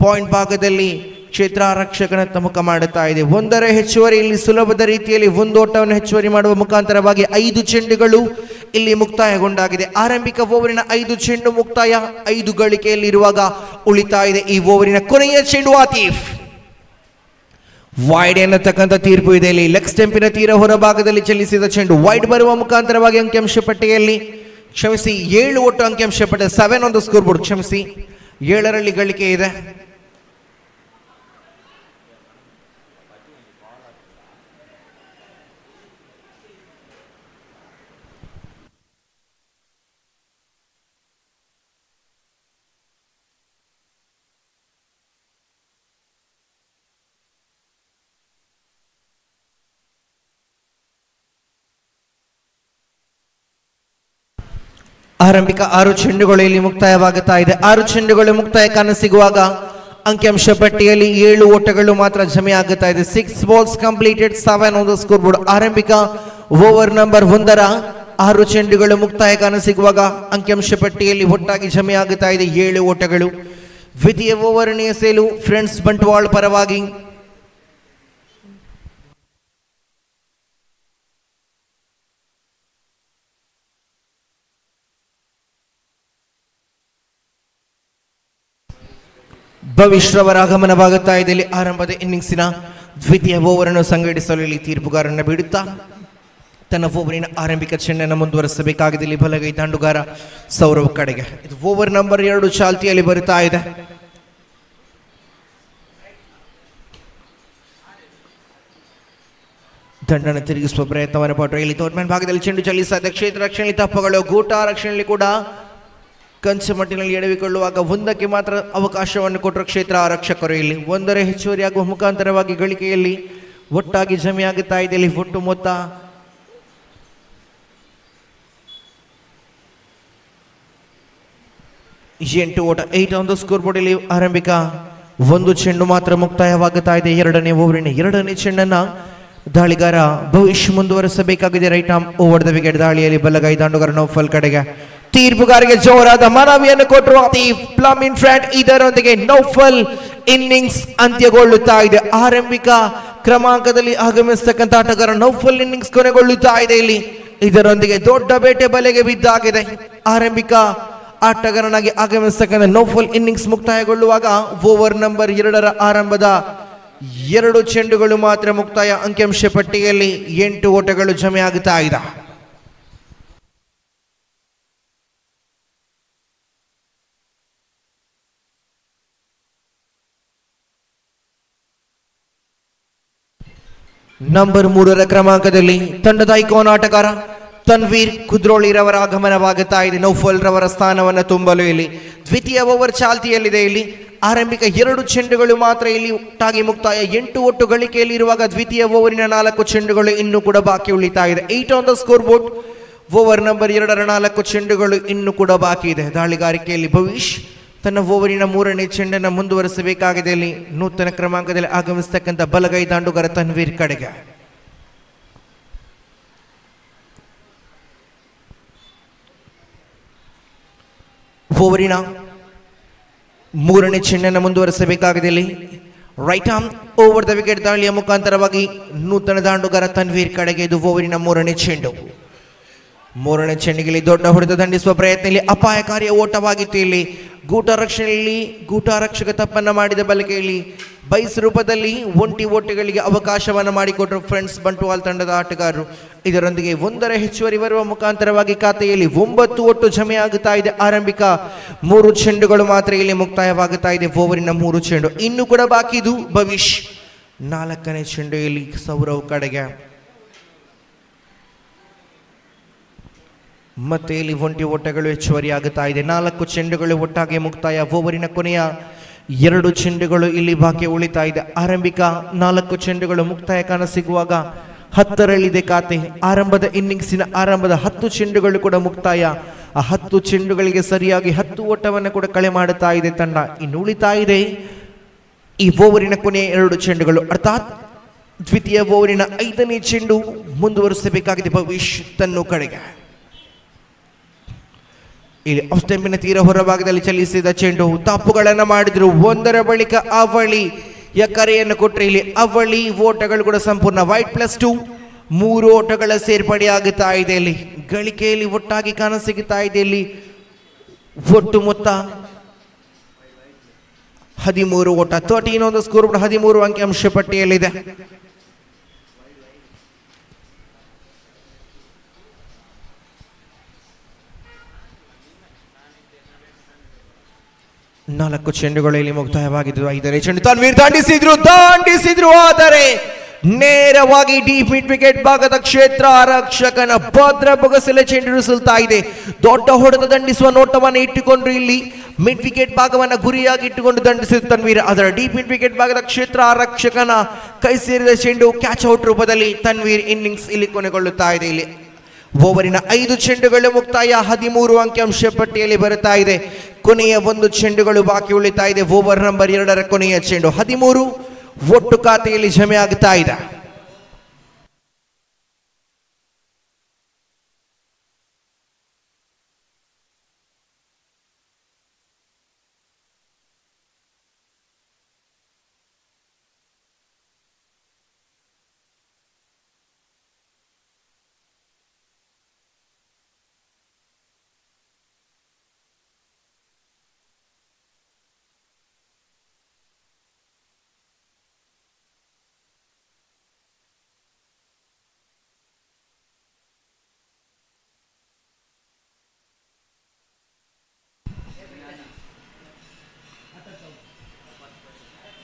ಪಾಯಿಂಟ್ ಭಾಗದಲ್ಲಿ ಕ್ಷೇತ್ರ ರಕ್ಷಕನ ಮುಖ ಮಾಡುತ್ತಾ ಇದೆ. 1 ಹೆಚ್ಚುವರಿ. ಇಲ್ಲಿ ಸುಲಭದ ರೀತಿಯಲ್ಲಿ 1 ಓಟವನ್ನು ಹೆಚ್ಚುವರಿ ಮಾಡುವ ಮುಖಾಂತರವಾಗಿ 5 ಚೆಂಡುಗಳು ಇಲ್ಲಿ ಮುಕ್ತಾಯಗೊಂಡಾಗಿದೆ. ಆರಂಭಿಕ ಓವರಿನ 5 ಚೆಂಡು ಮುಕ್ತಾಯ. 5 ಗಳಿಕೆಯಲ್ಲಿರುವಾಗ ಉಳಿತಾ ಇದೆ ಈ ಓವರಿನ ಕೊನೆಯ ಚೆಂಡು. ಆತಿಫ್ ವೈಡ್ ಎನ್ನತಕ್ಕಂಥ ತೀರ್ಪು ಇದೆ. ಇಲ್ಲಿ ಲೆಗ್ ಸ್ಟಂಪಿನ ತೀರ ಹೊರಭಾಗದಲ್ಲಿ ಚಲಿಸಿದ ಚೆಂಡು ವೈಡ್ ಬರುವ ಮುಖಾಂತರವಾಗಿ ಅಂಕಿಅಂಶ ಪಟ್ಟಿಯಲ್ಲಿ ಕ್ಷಮಿಸಿ 7 ಒಟ್ಟು ಅಂಕಿಅಂಶ ಪಟ್ಟಿ 7 ಒಂದು ಸ್ಕೋರ್ ಬೋರ್ಡ್. ಕ್ಷಮಿಸಿ 7ರಲ್ಲಿ ಗಳಿಕೆ ಇದೆ. ಆರಂಭಿಕ 6 ಚೆಂಡುಗಳು ಇಲ್ಲಿ ಮುಕ್ತಾಯವಾಗುತ್ತಾ ಇದೆ. 6 ಚೆಂಡುಗಳು ಮುಕ್ತಾಯ ಕಾಣಸಿಗುವಾಗ ಅಂಕಿಅಂಶ ಪಟ್ಟಿಯಲ್ಲಿ 7 ಓಟಗಳು ಮಾತ್ರ ಜಮೆಯಾಗುತ್ತಾ ಇದೆ. 6 balls completed, 7 on the scoreboard. ಆರಂಭಿಕ ಓವರ್ ನಂಬರ್ 1ರ 6 ಚೆಂಡುಗಳು ಮುಕ್ತಾಯ ಕಾಣಸಿಗುವಾಗ ಅಂಕಿಅಂಶ ಪಟ್ಟಿಯಲ್ಲಿ ಒಟ್ಟಾಗಿ ಜಮೆಯಾಗುತ್ತಾ ಇದೆ 7 ಓಟಗಳು. ದ್ವಿತೀಯ ಓವರ್ ಎಸೆಯಲು ಫ್ರೆಂಡ್ಸ್ ಬಂಟ್ವಾಳ ಪರವಾಗಿ ಭವಿಷ್ಯವರ ಆಗಮನವಾಗುತ್ತಾ ಇದೆ. ಇಲ್ಲಿ ಆರಂಭದ ಇನ್ನಿಂಗ್ಸಿನ ದ್ವಿತೀಯ ಓವರ್ ಅನ್ನು ಸಂಘಟಿಸಲು ಇಲ್ಲಿ ತೀರ್ಪುಗಾರರನ್ನು ಬಿಡುತ್ತಾ ತನ್ನ ಓವರಿನ ಆರಂಭಿಕ ಚೆಂಡನ್ನು ಮುಂದುವರಿಸಬೇಕಾಗಿದೆ. ಇಲ್ಲಿ ಬಲಗೈ ದಾಂಡುಗಾರ ಸೌರವ್ ಕಡೆಗೆ. ಇದು ಓವರ್ ನಂಬರ್ 2 ಚಾಲ್ತಿಯಲ್ಲಿ ಬರುತ್ತಾ ಇದೆ. ದಂಡನ್ನು ತಿರುಗಿಸುವ ಪ್ರಯತ್ನವನ್ನು ಪಟ್ಟರು. ಇಲ್ಲಿ ತೋರ್ಮನ್ ಭಾಗದಲ್ಲಿ ಚೆಂಡು ಚಲಿಸಿದ ಕ್ಷೇತ್ರ ರಕ್ಷಣೆಯಲ್ಲಿ ತಪ್ಪುಗಳು, ಗೂಟ ರಕ್ಷಣೆಯಲ್ಲಿ ಕೂಡ ಕಂಚಮಟ್ಟಿನಲ್ಲಿ ಎಡವಿಕೊಳ್ಳುವಾಗ ಒಂದಕ್ಕೆ ಮಾತ್ರ ಅವಕಾಶವನ್ನು ಕೊಟ್ಟರು ಕ್ಷೇತ್ರ ಆರಕ್ಷಕರು. ಇಲ್ಲಿ 1 ಹೆಚ್ಚುವರಿಯಾಗುವ ಮುಖಾಂತರವಾಗಿ ಗಳಿಕೆಯಲ್ಲಿ ಒಟ್ಟಾಗಿ ಜಮೆಯಾಗುತ್ತಾ ಇದೆ. ಇಲ್ಲಿ ಒಟ್ಟು ಮೊತ್ತ 8 ಓಟ. 8 ಆನ್ ದ ಸ್ಕೋರ್ ಬೋರ್ಡ್. ಇಲ್ಲಿ ಆರಂಭಿಕ 1 ಚೆಂಡು ಮಾತ್ರ ಮುಕ್ತಾಯವಾಗುತ್ತಾ ಇದೆ. 2ನೇ ಓವರಿನ 2ನೇ ಚೆಂಡನ್ನ ದಾಳಿಗಾರ ಭವಿಷ್ಯ ಮುಂದುವರಿಸಬೇಕಾಗಿದೆ. Right arm over the wicket ದಾಳಿಯಲ್ಲಿ ಬಲಗೈ ದಾಂಡುಗಾರ ನೌಫಲ್ ಕಡೆಗೆ. ತೀರ್ಪುಗಾರಿಗೆ ಜೋರಾದ ಮನವಿಯನ್ನು ಕೊಟ್ಟರು ಪ್ಲಮ್ ಇನ್ ಫ್ರಂಟ್. ಇದರೊಂದಿಗೆ ನೌಫಲ್ ಇನ್ನಿಂಗ್ಸ್ ಅಂತ್ಯಗೊಳ್ಳುತ್ತಾ ಇದೆ. ಆರಂಭಿಕ ಕ್ರಮಾಂಕದಲ್ಲಿ ಆಗಮಿಸತಕ್ಕಂಥ ಆಟಗಾರ ನೌಫಲ್ ಇನ್ನಿಂಗ್ಸ್ ಕೊನೆಗೊಳ್ಳುತ್ತಾ ಇದೆ. ಇಲ್ಲಿ ಇದರೊಂದಿಗೆ ದೊಡ್ಡ ಬೇಟೆ ಬಲೆಗೆ ಬಿದ್ದಾಗಿದೆ. ಆರಂಭಿಕ ಆಟಗಾರನಾಗಿ ಆಗಮಿಸತಕ್ಕಂಥ ನೌಫಲ್ ಇನ್ನಿಂಗ್ಸ್ ಮುಕ್ತಾಯಗೊಳ್ಳುವಾಗ ಓವರ್ ನಂಬರ್ 2ರ ಆರಂಭದ 2 ಚೆಂಡುಗಳು ಮಾತ್ರ ಮುಕ್ತಾಯ. ಅಂಕಿಅಂಶ ಪಟ್ಟಿಯಲ್ಲಿ 8 ಓಟಗಳು ಜಮೆಯಾಗುತ್ತಾ ಇದೆ. ನಂಬರ್ 3ರ ಕ್ರಮಾಂಕದಲ್ಲಿ ತಂಡದ ಐಕಾನ್ ಆಟಗಾರ ತನ್ವೀರ್ ಕುದ್ರೋಳಿರವರ ಆಗಮನವಾಗುತ್ತಾ ಇದೆ. ನೌಫಲ್ ರವರ ಸ್ಥಾನವನ್ನು ತುಂಬಲು ಇಲ್ಲಿ ದ್ವಿತೀಯ ಓವರ್ ಚಾಲ್ತಿಯಲ್ಲಿದೆ. ಇಲ್ಲಿ ಆರಂಭಿಕ 2 ಚೆಂಡುಗಳು ಮಾತ್ರ ಇಲ್ಲಿ ಒಟ್ಟಾಗಿ ಮುಕ್ತಾಯ. 8 ಒಟ್ಟು ಗಳಿಕೆಯಲ್ಲಿ ಇರುವಾಗ ದ್ವಿತೀಯ ಓವರಿನ 4 ಚೆಂಡುಗಳು ಇನ್ನೂ ಕೂಡ ಬಾಕಿ ಉಳಿತಾ ಇದೆ. 8 on the score board. Over number 2ರ 4 ಚೆಂಡುಗಳು ಇನ್ನೂ ಕೂಡ ಬಾಕಿ ಇದೆ. ದಾಳಿಗಾರಿಕೆಯಲ್ಲಿ ಭವಿಷ್ ತನ್ನ ಓವರಿನ 3ನೇ ಚೆಂಡನ್ನು ಮುಂದುವರಿಸಬೇಕಾಗಿದೆ. ಇಲ್ಲಿ ನೂತನ ಕ್ರಮಾಂಕದಲ್ಲಿ ಆಗಮಿಸತಕ್ಕಂಥ ಬಲಗೈ ದಾಂಡುಗಾರ ತನ್ವೀರ್ ಕಡೆಗೆ. ಓವರಿನ 3ನೇ ಚೆಂಡನ್ನು ಮುಂದುವರಿಸಬೇಕಾಗಿದೆ. ಇಲ್ಲಿ right arm over the wicket ದಾಳಿಯ ಮುಖಾಂತರವಾಗಿ ನೂತನ ದಾಂಡುಗಾರ ತನ್ವೀರ್ ಕಡೆಗೆ. ಇದು ಓವರಿನ 3ನೇ ಚೆಂಡು. 3ನೇ ಚೆಂಡಿಗೆ ದೊಡ್ಡ ಹೊಡೆತ ದಂಡಿಸುವ ಪ್ರಯತ್ನ. ಇಲ್ಲಿ ಅಪಾಯಕಾರಿಯ ಓಟವಾಗಿತ್ತು. ಇಲ್ಲಿ ಗೂಟ ರಕ್ಷಣೆಯಲ್ಲಿ ಗೂಟಾರಕ್ಷಕ ತಪ್ಪನ್ನು ಮಾಡಿದ ಬಳಿಕೆಯಲ್ಲಿ ಬೈಸ್ ರೂಪದಲ್ಲಿ ಒಂಟಿ ಓಟಗಳಿಗೆ ಅವಕಾಶವನ್ನು ಮಾಡಿಕೊಟ್ಟರು ಫ್ರೆಂಡ್ಸ್ ಬಂಟ್ವಾಲ್ ತಂಡದ ಆಟಗಾರರು. ಇದರೊಂದಿಗೆ 1ರ ಹೆಚ್ಚುವರಿ ಬರುವ ಮುಖಾಂತರವಾಗಿ ಖಾತೆಯಲ್ಲಿ 9 ಒಟ್ಟು ಜಮೆಯಾಗುತ್ತಾ ಇದೆ. ಆರಂಭಿಕ 3 ಚೆಂಡುಗಳು ಮಾತ್ರ ಇಲ್ಲಿ ಮುಕ್ತಾಯವಾಗುತ್ತಾ ಇದೆ. ಓವರಿನ 3 ಚೆಂಡು ಇನ್ನೂ ಕೂಡ ಬಾಕಿ. ಇದು ಭವಿಷ್ 4ನೇ ಚೆಂಡು ಇಲ್ಲಿ ಸೌರವ್ ಕಡೆಗೆ. ಮತ್ತೆ ಇಲ್ಲಿ ಒಂಟಿ ಓಟಗಳು ಹೆಚ್ಚುವರಿ ಆಗುತ್ತಾ ಇದೆ. 4 ಚೆಂಡುಗಳು ಒಟ್ಟಾಗಿ ಮುಕ್ತಾಯ. ಓವರಿನ ಕೊನೆಯ 2 ಚೆಂಡುಗಳು ಇಲ್ಲಿ ಬಾಕಿ ಉಳಿತಾ ಇದೆ. ಆರಂಭಿಕ 4 ಚೆಂಡುಗಳು ಮುಕ್ತಾಯ ಕಾಣಸಿಗುವಾಗ 10ರಲ್ಲಿದೆ ಖಾತೆ. ಆರಂಭದ ಇನ್ನಿಂಗ್ಸಿನ ಆರಂಭದ 10 ಚೆಂಡುಗಳು ಕೂಡ ಮುಕ್ತಾಯ. ಆ 10 ಚೆಂಡುಗಳಿಗೆ ಸರಿಯಾಗಿ 10 ಓಟವನ್ನು ಕೂಡ ಕಳೆ ಮಾಡುತ್ತಾ ಇದೆ ತಂಡ. ಇನ್ನು ಉಳಿತಾ ಇದೆ ಈ ಓವರಿನ ಕೊನೆಯ 2 ಚೆಂಡುಗಳು, ಅರ್ಥಾತ್ ದ್ವಿತೀಯ ಓವರಿನ 5ನೇ ಚೆಂಡು ಮುಂದುವರಿಸಬೇಕಾಗಿದೆ ಭವಿಷ್ ತನ್ನ ಕಡೆಗೆ. ಇಲ್ಲಿ ಆಫ್ ಸ್ಟಂಪಿನ ತೀರ ಹೊರಭಾಗದಲ್ಲಿ ಚಲಿಸಿದ ಚೆಂಡು ತಪ್ಪುಗಳನ್ನು ಮಾಡಿದ್ರು. 1ರ ಬಳಿಕ ಅವಳಿಯ ಕರೆಯನ್ನು ಕೊಟ್ಟರೆ ಇಲ್ಲಿ ಅವಳಿ ಓಟಗಳು ಕೂಡ ಸಂಪೂರ್ಣ. ವೈಟ್ +2 3 ಓಟಗಳ ಸೇರ್ಪಡೆಯಾಗುತ್ತಾ ಇದೆ. ಇಲ್ಲಿ ಗಳಿಕೆಯಲ್ಲಿ ಒಟ್ಟಾಗಿ ಕಾಣಸಿಗುತ್ತಾ ಇದೆ. ಇಲ್ಲಿ ಒಟ್ಟು ಮೊತ್ತ 13 ಓಟ. 13 ಆನ್ ದ ಸ್ಕೋರ್ ಬೋರ್ಡ್. 13 ಅಂಕಿಅಂಶ ಪಟ್ಟಿಯಲ್ಲಿದೆ. ನಾಲ್ಕು ಚೆಂಡುಗಳು ಇಲ್ಲಿ ಮುಕ್ತಾಯವಾಗಿದ್ದು. 5ನೇ ಚೆಂಡು ತನ್ವೀರ್ ದಾಂಡಿಸಿದ್ರು ಆದರೆ ನೇರವಾಗಿ ಡೀಪ್ ಮಿಡ್ ವಿಕೆಟ್ ಭಾಗದ ಕ್ಷೇತ್ರ ಆರಕ್ಷಕನ ಭದ್ರ ಬೊಗಸೆಲೆ ಚೆಂಡು ಸುಲ್ತಾ ಇದೆ. ದೊಡ್ಡ ಹೊಡೆತ ದಂಡಿಸುವ ನೋಟವನ್ನು ಇಟ್ಟುಕೊಂಡು ಇಲ್ಲಿ ಮಿಡ್ ವಿಕೆಟ್ ಭಾಗವನ್ನು ಗುರಿಯಾಗಿ ಇಟ್ಟುಕೊಂಡು ದಂಡಿಸಿದ ತನ್ವೀರ್. ಅದರ ಡೀಪ್ ಮಿಡ್ ವಿಕೆಟ್ ಭಾಗದ ಕ್ಷೇತ್ರ ಆರಕ್ಷಕನ ಕೈ ಸೇರಿದ ಚೆಂಡು ಕ್ಯಾಚ್ ಔಟ್ ರೂಪದಲ್ಲಿ ತನ್ವೀರ್ ಇನ್ನಿಂಗ್ಸ್ ಇಲ್ಲಿ ಕೊನೆಗೊಳ್ಳುತ್ತಾ ಇದೆ. ಇಲ್ಲಿ ಓವರಿನ 5 ಚೆಂಡುಗಳು ಮುಕ್ತಾಯ, 13 ಅಂಕಿಅಂಶ ಪಟ್ಟಿಯಲ್ಲಿ ಬರುತ್ತಾ ಇದೆ. ಕೊನೆಯ 1 ಚೆಂಡುಗಳು ಬಾಕಿ ಉಳಿತಾ ಇದೆ. ಓವರ್ ನಂಬರ್ 2ರ ಕೊನೆಯ ಚೆಂಡು 13 ಒಟ್ಟು ಖಾತೆಯಲ್ಲಿ ಜಮೆ ಆಗುತ್ತಾ ಇದೆ.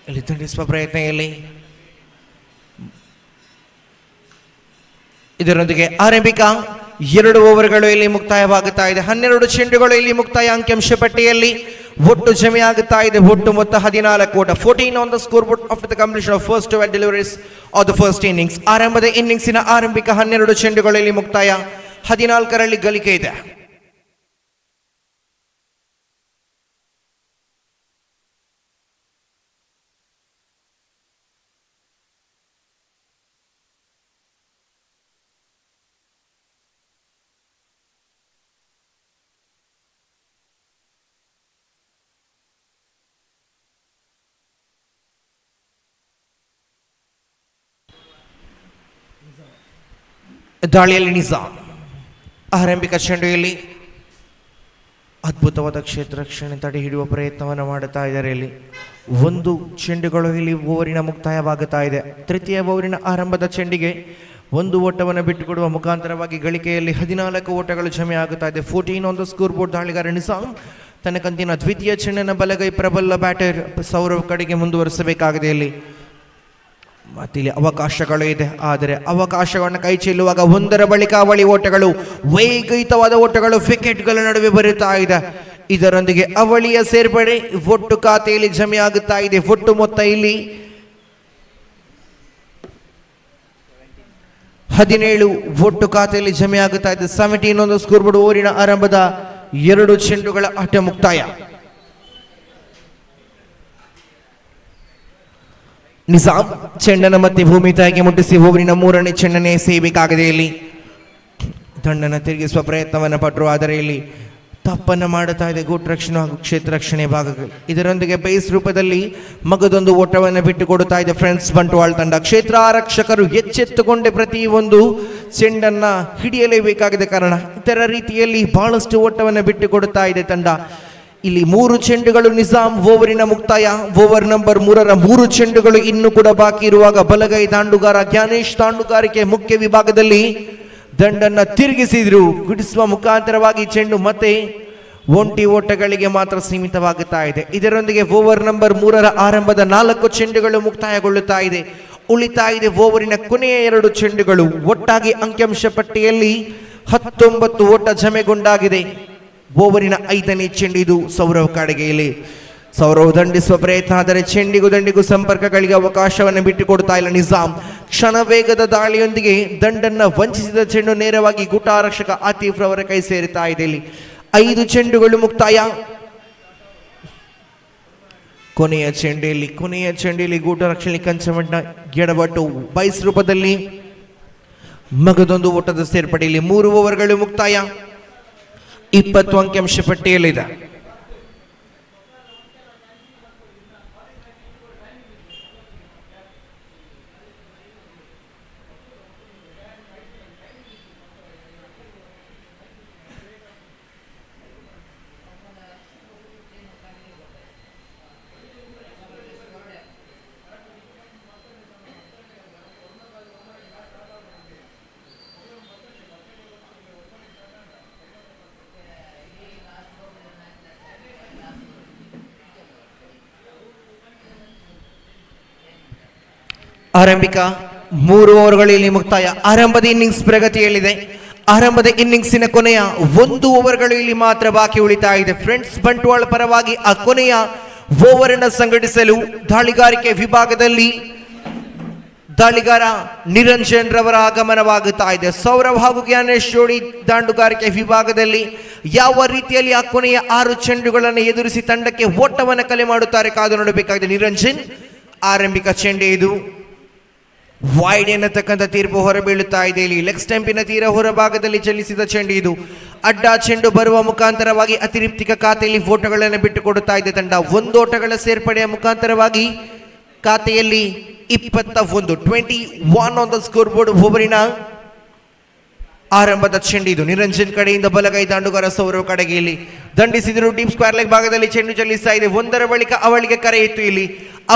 ಇಲ್ಲಿ ದಂಡಿಸುವ ಪ್ರಯತ್ನ ಇಲ್ಲಿ. ಇದರೊಂದಿಗೆ ಆರಂಭಿಕ 2 ಓವರ್ಗಳು ಇಲ್ಲಿ ಮುಕ್ತಾಯವಾಗುತ್ತಾ ಇದೆ. 12 ಚೆಂಡುಗಳು ಇಲ್ಲಿ ಮುಕ್ತಾಯ. ಅಂಕಿಅಂಶ ಪಟ್ಟಿಯಲ್ಲಿ ಒಟ್ಟು ಜಮೆ ಆಗುತ್ತಾ ಇದೆ. ಒಟ್ಟು ಮೊತ್ತ 14 ಓಟ. 14 on the score board after the completion of first 12 deliveries of the first innings. ಆರಂಭದ ಇನ್ನಿಂಗ್ಸಿನ ಆರಂಭಿಕ 12 ಚೆಂಡುಗಳು ಇಲ್ಲಿ ಮುಕ್ತಾಯ. 14ರಲ್ಲಿ ಗಳಿಕೆ ಇದೆ. ದಾಳಿಯಲ್ಲಿ ನಿಜಾಮ್ ಆರಂಭಿಕ ಚೆಂಡುಯಲ್ಲಿ ಅದ್ಭುತವಾದ ಕ್ಷೇತ್ರ ರಕ್ಷಣೆ ತಡೆ ಹಿಡಿಯುವ ಪ್ರಯತ್ನವನ್ನು ಮಾಡುತ್ತಾ ಇದ್ದಾರೆ. ಇಲ್ಲಿ 1 ಚೆಂಡುಗಳು ಇಲ್ಲಿ ಓವರಿನ ಮುಕ್ತಾಯವಾಗುತ್ತಾ ಇದೆ. ತೃತೀಯ ಓವರಿನ ಆರಂಭದ ಚೆಂಡಿಗೆ 1 ಓಟವನ್ನು ಬಿಟ್ಟುಕೊಡುವ ಮುಖಾಂತರವಾಗಿ ಗಳಿಕೆಯಲ್ಲಿ 14 ಓಟಗಳು ಜಮೆ ಆಗುತ್ತಾ ಇದೆ. 14 ಆನ್ ದ ಸ್ಕೋರ್ ಬೋರ್ಡ್. ದಾಳಿಗಾರ ನಿಜಾಮ್ ತನ್ನ ಕಂತಿನ ದ್ವಿತೀಯ ಚೆಂಡನ ಬಲಗೈ ಪ್ರಬಲ ಬ್ಯಾಟರ್ ಸೌರವ್ ಕಡೆಗೆ ಮುಂದುವರಿಸಬೇಕಾಗಿದೆ. ಇಲ್ಲಿ ಮತ್ತಿಲ್ಲಿ ಅವಕಾಶಗಳು ಇದೆ, ಆದರೆ ಅವಕಾಶಗಳನ್ನು ಕೈ ಚೆಲ್ಲುವಾಗ ಒಂದರ ಬಳಿಕ ಅವಳಿ ಓಟಗಳು, ವೇಗಯುತವಾದ ಓಟಗಳು ವಿಕೆಟ್ಗಳ ನಡುವೆ ಬರುತ್ತಾ ಇದೆ. ಇದರೊಂದಿಗೆ ಅವಳಿಯ ಸೇರ್ಪಡೆ ಒಟ್ಟು ಖಾತೆಯಲ್ಲಿ ಜಮೆ ಆಗುತ್ತಾ ಇದೆ. ಒಟ್ಟು ಮೊತ್ತ ಇಲ್ಲಿ 17 ಒಟ್ಟು ಖಾತೆಯಲ್ಲಿ ಜಮೆ ಆಗುತ್ತಾ ಇದೆ. 17 ಒಂದು ಸ್ಕೋರ್ ಬೋರ್ಡ್. ಓವರಿನ ಆರಂಭದ 2 ಚೆಂಡುಗಳ ಆಟ ಮುಕ್ತಾಯ. ನಿಜಾಮ್ ಚೆಂಡನ ಮತ್ತೆ ಭೂಮಿ ತಾಯಿಗೆ ಮುಟ್ಟಿಸಿ ಓವರಿನ 3ನೇ ಚೆಂಡನೆ ಸೇಬೇಕಾಗಿದೆ. ಇಲ್ಲಿ ತಂಡನ ತಿರುಗಿಸುವ ಪ್ರಯತ್ನವನ್ನು ಪಟ್ಟರು, ಆದರೆ ಇಲ್ಲಿ ತಪ್ಪನ್ನು ಮಾಡುತ್ತಾ ಇದೆ ಗೂಟ್ ರಕ್ಷಣೆ ಹಾಗೂ ಕ್ಷೇತ್ರ ರಕ್ಷಣೆ ಭಾಗಗಳು. ಇದರೊಂದಿಗೆ ಬೇಸ್ ರೂಪದಲ್ಲಿ ಮಗದೊಂದು ಓಟವನ್ನು ಬಿಟ್ಟು ಕೊಡುತ್ತಾ ಇದೆ ಫ್ರೆಂಡ್ಸ್ ಬಂಟ್ವಾಳ ತಂಡ. ಕ್ಷೇತ್ರ ಆರಕ್ಷಕರು ಎಚ್ಚೆತ್ತುಕೊಂಡೆ ಪ್ರತಿಯೊಂದು ಚೆಂಡನ್ನ ಹಿಡಿಯಲೇಬೇಕಾಗಿದೆ, ಕಾರಣ ಇತರ ರೀತಿಯಲ್ಲಿ ಬಹಳಷ್ಟು ಓಟವನ್ನು ಬಿಟ್ಟು ಕೊಡುತ್ತಾ ಇದೆ ತಂಡ. ಇಲ್ಲಿ 3 ಚೆಂಡುಗಳು ನಿಜಾಮ್ ಓವರಿನ ಮುಕ್ತಾಯ. ಓವರ್ ನಂಬರ್ 3ರ 3 ಚೆಂಡುಗಳು ಇನ್ನೂ ಕೂಡ ಬಾಕಿ ಇರುವಾಗ ಬಲಗೈ ದಾಂಡುಗಾರ ಜ್ಞಾನೇಶ್ ದಾಂಡುಗಾರಿಕೆ ಮುಖ್ಯ ವಿಭಾಗದಲ್ಲಿ ದಂಡನ್ನ ತಿರುಗಿಸಿದ್ರು. ಗುಡಿಸುವ ಮುಖಾಂತರವಾಗಿ ಚೆಂಡು ಮತ್ತೆ ಒಂಟಿ ಓಟಗಳಿಗೆ ಮಾತ್ರ ಸೀಮಿತವಾಗುತ್ತಾ ಇದೆ. ಇದರೊಂದಿಗೆ ಓವರ್ ನಂಬರ್ 3ರ ಆರಂಭದ 4 ಚೆಂಡುಗಳು ಮುಕ್ತಾಯಗೊಳ್ಳುತ್ತಾ ಇದೆ. ಉಳಿತಾ ಇದೆ ಓವರಿನ ಕೊನೆಯ 2 ಚೆಂಡುಗಳು. ಒಟ್ಟಾಗಿ ಅಂಕಿಅಂಶ ಪಟ್ಟಿಯಲ್ಲಿ 19 ಓಟ ಜಮೆಗೊಂಡಾಗಿದೆ. ಓವರಿನ 5ನೇ ಚೆಂಡು ಇದು ಸೌರವ್ ಕಡೆಗೆ. ಇಲ್ಲಿ ಸೌರವ್ ದಂಡಿಸುವ ಪ್ರಯತ್ನ, ಆದರೆ ಚೆಂಡಿಗೂ ದಂಡಿಗೂ ಸಂಪರ್ಕಗಳಿಗೆ ಅವಕಾಶವನ್ನು ಬಿಟ್ಟುಕೊಡ್ತಾ ಇಲ್ಲ ನಿಜಾಮ್. ಕ್ಷಣ ವೇಗದ ದಾಳಿಯೊಂದಿಗೆ ದಂಡನ್ನ ವಂಚಿಸಿದ ಚೆಂಡು ನೇರವಾಗಿ ಗೂಟಾರಕ್ಷಕ ಆತೀಫ್ ರವರ ಕೈ ಸೇರುತ್ತಾ ಇದೆ. ಇಲ್ಲಿ 5 ಚೆಂಡುಗಳು ಮುಕ್ತಾಯ. ಕೊನೆಯ ಚೆಂಡೆಯಲ್ಲಿ ಗೂಟರಕ್ಷಣೆ ಕಂಚಮಣ್ಣ ಎಡವಟ್ಟು ಬೈಸ್ ರೂಪದಲ್ಲಿ ಮಗದೊಂದು ಓಟದ ಸೇರ್ಪಡೆಯಲ್ಲಿ 3 ಓವರ್ಗಳು ಮುಕ್ತಾಯ. 20 ಅಂಕಿಅಂಶ ಪಟ್ಟಿಯಲ್ಲಿದೆ. ಆರಂಭಿಕ 3 ಓವರ್ಗಳಲ್ಲಿ ಮುಕ್ತಾಯ. ಆರಂಭದ ಇನ್ನಿಂಗ್ಸ್ ಪ್ರಗತಿಯಲ್ಲಿದೆ. ಆರಂಭದ ಇನ್ನಿಂಗ್ಸಿನ ಕೊನೆಯ 1 ಓವರ್ಗಳು ಇಲ್ಲಿ ಮಾತ್ರ ಬಾಕಿ ಉಳಿತಾ ಇದೆ. ಫ್ರೆಂಡ್ಸ್ ಬಂಟ್ವಾಳ ಪರವಾಗಿ ಆ ಕೊನೆಯ ಓವರ್ ಅನ್ನು ಸಂಘಟಿಸಲು ದಾಳಿಗಾರಿಕೆ ವಿಭಾಗದಲ್ಲಿ ದಾಳಿಗಾರ ನಿರಂಜನ್ ರವರ ಆಗಮನವಾಗುತ್ತಾ ಇದೆ. ಸೌರವ್ ಹಾಗೂ ಜ್ಞಾನೇಶ್ ಜೋಡಿ ದಾಂಡುಗಾರಿಕೆ ವಿಭಾಗದಲ್ಲಿ ಯಾವ ರೀತಿಯಲ್ಲಿ ಆ ಕೊನೆಯ 6 ಚೆಂಡುಗಳನ್ನು ಎದುರಿಸಿ ತಂಡಕ್ಕೆ ಓಟವನ್ನು ಕಲೆ ಮಾಡುತ್ತಾರೆ ಕಾದು ನೋಡಬೇಕಾಗಿದೆ. ನಿರಂಜನ್ ಆರಂಭಿಕ ಚೆಂಡೆ ಇದು ವೈಡ್ ಎನ್ನತಕ್ಕಂಥ ತೀರ್ಪು ಹೊರಬೀಳುತ್ತಾ ಇದೆ. ಇಲ್ಲಿ ಲೆಗ್ ಸ್ಟಂಪಿನ ತೀರ ಹೊರಭಾಗದಲ್ಲಿ ಚಲಿಸಿದ ಚೆಂಡು ಇದು. ಅಡ್ಡ ಚೆಂಡು ಬರುವ ಮುಖಾಂತರವಾಗಿ ಅತಿರಿಕ್ತಿಕ ಖಾತೆಯಲ್ಲಿ ಓಟಗಳನ್ನು ಬಿಟ್ಟುಕೊಡುತ್ತಾ ಇದೆ ತಂಡ. 1 ಓಟಗಳ ಸೇರ್ಪಡೆಯ ಮುಖಾಂತರವಾಗಿ ಖಾತೆಯಲ್ಲಿ 21 ಆನ್ ದ ಸ್ಕೋರ್ ಬೋರ್ಡ್. ಓವರಿನ ಆರಂಭದ ಚೆಂಡು ಇದು. ನಿರಂಜನ್ ಕಡೆಯಿಂದ ಬಲಗೈ ದಾಂಡುಗಾರ ಸೌರವ್ ಕಡೆಗೆ ಇಲ್ಲಿ ದಂಡಿಸಿದರು. ಡೀಪ್ ಸ್ಕ್ವೇರ್ ಲೆಗ್ ಭಾಗದಲ್ಲಿ ಚೆಂಡು ಚಲಿಸ್ತಾ ಇದೆ. ಒಂದರ ಬಳಿಕ ಅವಳಿಗೆ ಕರೆ ಇತ್ತು. ಇಲ್ಲಿ